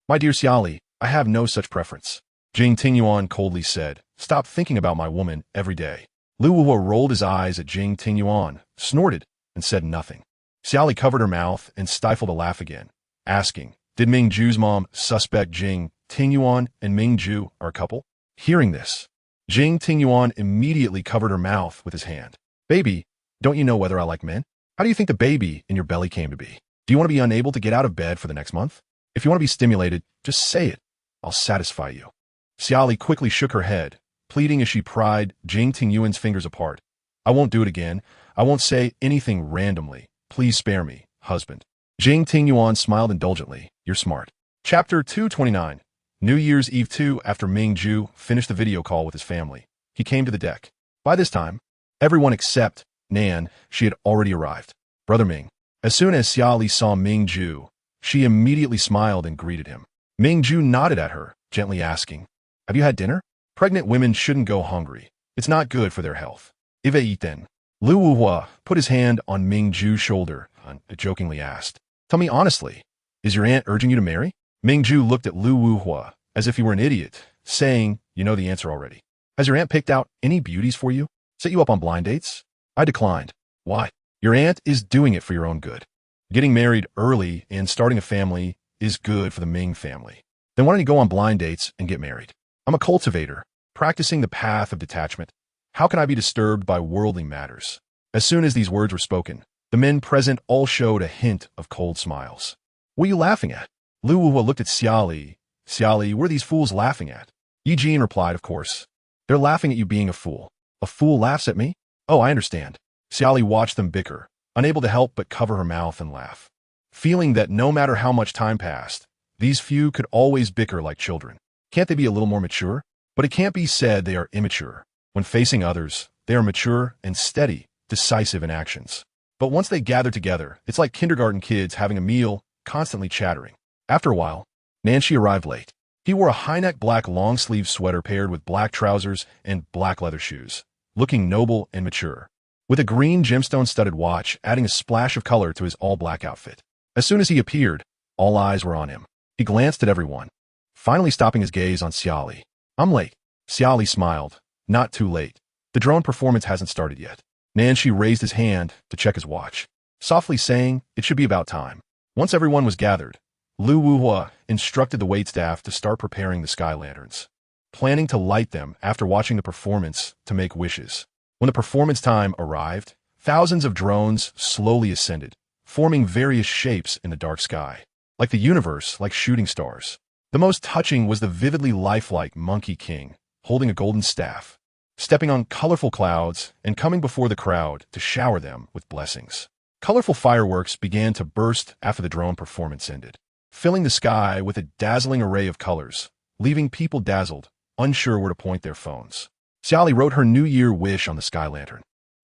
my dear Xia Li, I have no such preference." Jing Tingyuan coldly said, "Stop thinking about my woman every day." Lu Wuhua rolled his eyes at Jing Tingyuan, snorted, and said nothing. Xia Li covered her mouth and stifled a laugh again, asking, "Did Ming Ju's mom suspect Jing Tingyuan and Ming Ju are a couple?" Hearing this, Jing Tingyuan immediately covered her mouth with his hand. "Baby, don't you know whether I like men? How do you think the baby in your belly came to be? Do you want to be unable to get out of bed for the next month? If you want to be stimulated, just say it. I'll satisfy you." Xia Li quickly shook her head, pleading as she pried Jing Tingyuan's fingers apart. "I won't do it again. I won't say anything randomly. Please spare me, husband." Jing Tingyuan smiled indulgently. "You're smart." Chapter 229. New Year's Eve 2. After Ming Ju finished the video call with his family, he came to the deck. By this time, everyone except Nan, she had already arrived. "Brother Ming." As soon as Xia Li saw Ming Ju, she immediately smiled and greeted him. Ming Ju nodded at her, gently asking, "Have you had dinner? Pregnant women shouldn't go hungry. It's not good for their health." "If eat then." Lu Wuhua put his hand on Ming Ju's shoulder and jokingly asked, "Tell me honestly, is your aunt urging you to marry?" Ming Ju looked at Lu Wuhua as if he were an idiot, saying, "You know the answer already. Has your aunt picked out any beauties for you? Set you up on blind dates?" I declined. "Why? Your aunt is doing it for your own good. Getting married early and starting a family is good for the Ming family. Then why don't you go on blind dates and get married? I'm a cultivator, practicing the path of detachment. How can I be disturbed by worldly matters?" As soon as these words were spoken, the men present all showed a hint of cold smiles. "What are you laughing at?" Lu Wuhua looked at Xia Li. "Xia Li, what are these fools laughing at?" Yi Jin replied, of course. They're laughing at you being a fool. A fool laughs at me? Oh, I understand. Xia Li watched them bicker, unable to help but cover her mouth and laugh. Feeling that no matter how much time passed, these few could always bicker like children. Can't they be a little more mature? But it can't be said they are immature. When facing others, they are mature and steady, decisive in actions. But once they gather together, it's like kindergarten kids having a meal, constantly chattering. After a while, Nancy arrived late. He wore a high-neck black long-sleeve sweater paired with black trousers and black leather shoes, looking noble and mature, with a green gemstone-studded watch adding a splash of color to his all-black outfit. As soon as he appeared, all eyes were on him. He glanced at everyone, finally stopping his gaze on Xia Li. I'm late. Xia Li smiled. Not too late. The drone performance hasn't started yet. Nancy raised his hand to check his watch, softly saying it should be about time. Once everyone was gathered, Lu Wuhua instructed the waitstaff to start preparing the sky lanterns, planning to light them after watching the performance to make wishes. When the performance time arrived, thousands of drones slowly ascended, forming various shapes in the dark sky, like the universe, like shooting stars. The most touching was the vividly lifelike Monkey King, holding a golden staff, stepping on colorful clouds and coming before the crowd to shower them with blessings. Colorful fireworks began to burst after the drone performance ended, filling the sky with a dazzling array of colors, leaving people dazzled, unsure where to point their phones. Xia Li wrote her New Year wish on the sky lantern,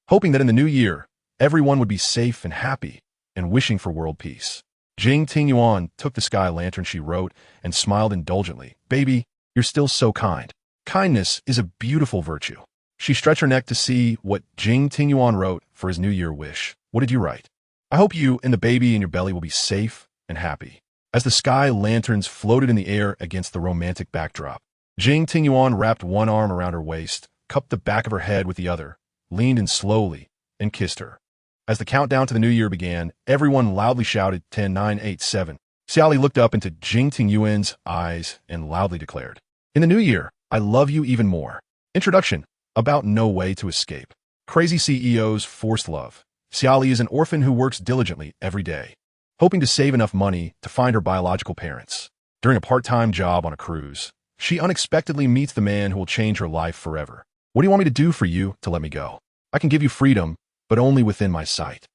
hoping that in the new year, everyone would be safe and happy, and wishing for world peace. Jing Tingyuan took the sky lantern she wrote and smiled indulgently. Baby, you're still so kind. Kindness is a beautiful virtue. She stretched her neck to see what Jing Tingyuan wrote for his New Year wish. What did you write? I hope you and the baby in your belly will be safe and happy. As the sky lanterns floated in the air against the romantic backdrop, Jing Tingyuan wrapped one arm around her waist, cupped the back of her head with the other, leaned in slowly, and kissed her. As the countdown to the new year began, everyone loudly shouted 10, 9, 8, 7. Xia Li looked up into Jing Tingyuan's eyes and loudly declared, in the new year, I love you even more. Introduction. About No Way to Escape. Crazy CEO's Forced Love. Xia Li is an orphan who works diligently every day, hoping to save enough money to find her biological parents. During a part-time job on a cruise, she unexpectedly meets the man who will change her life forever. What do you want me to do for you to let me go? I can give you freedom, but only within my sight.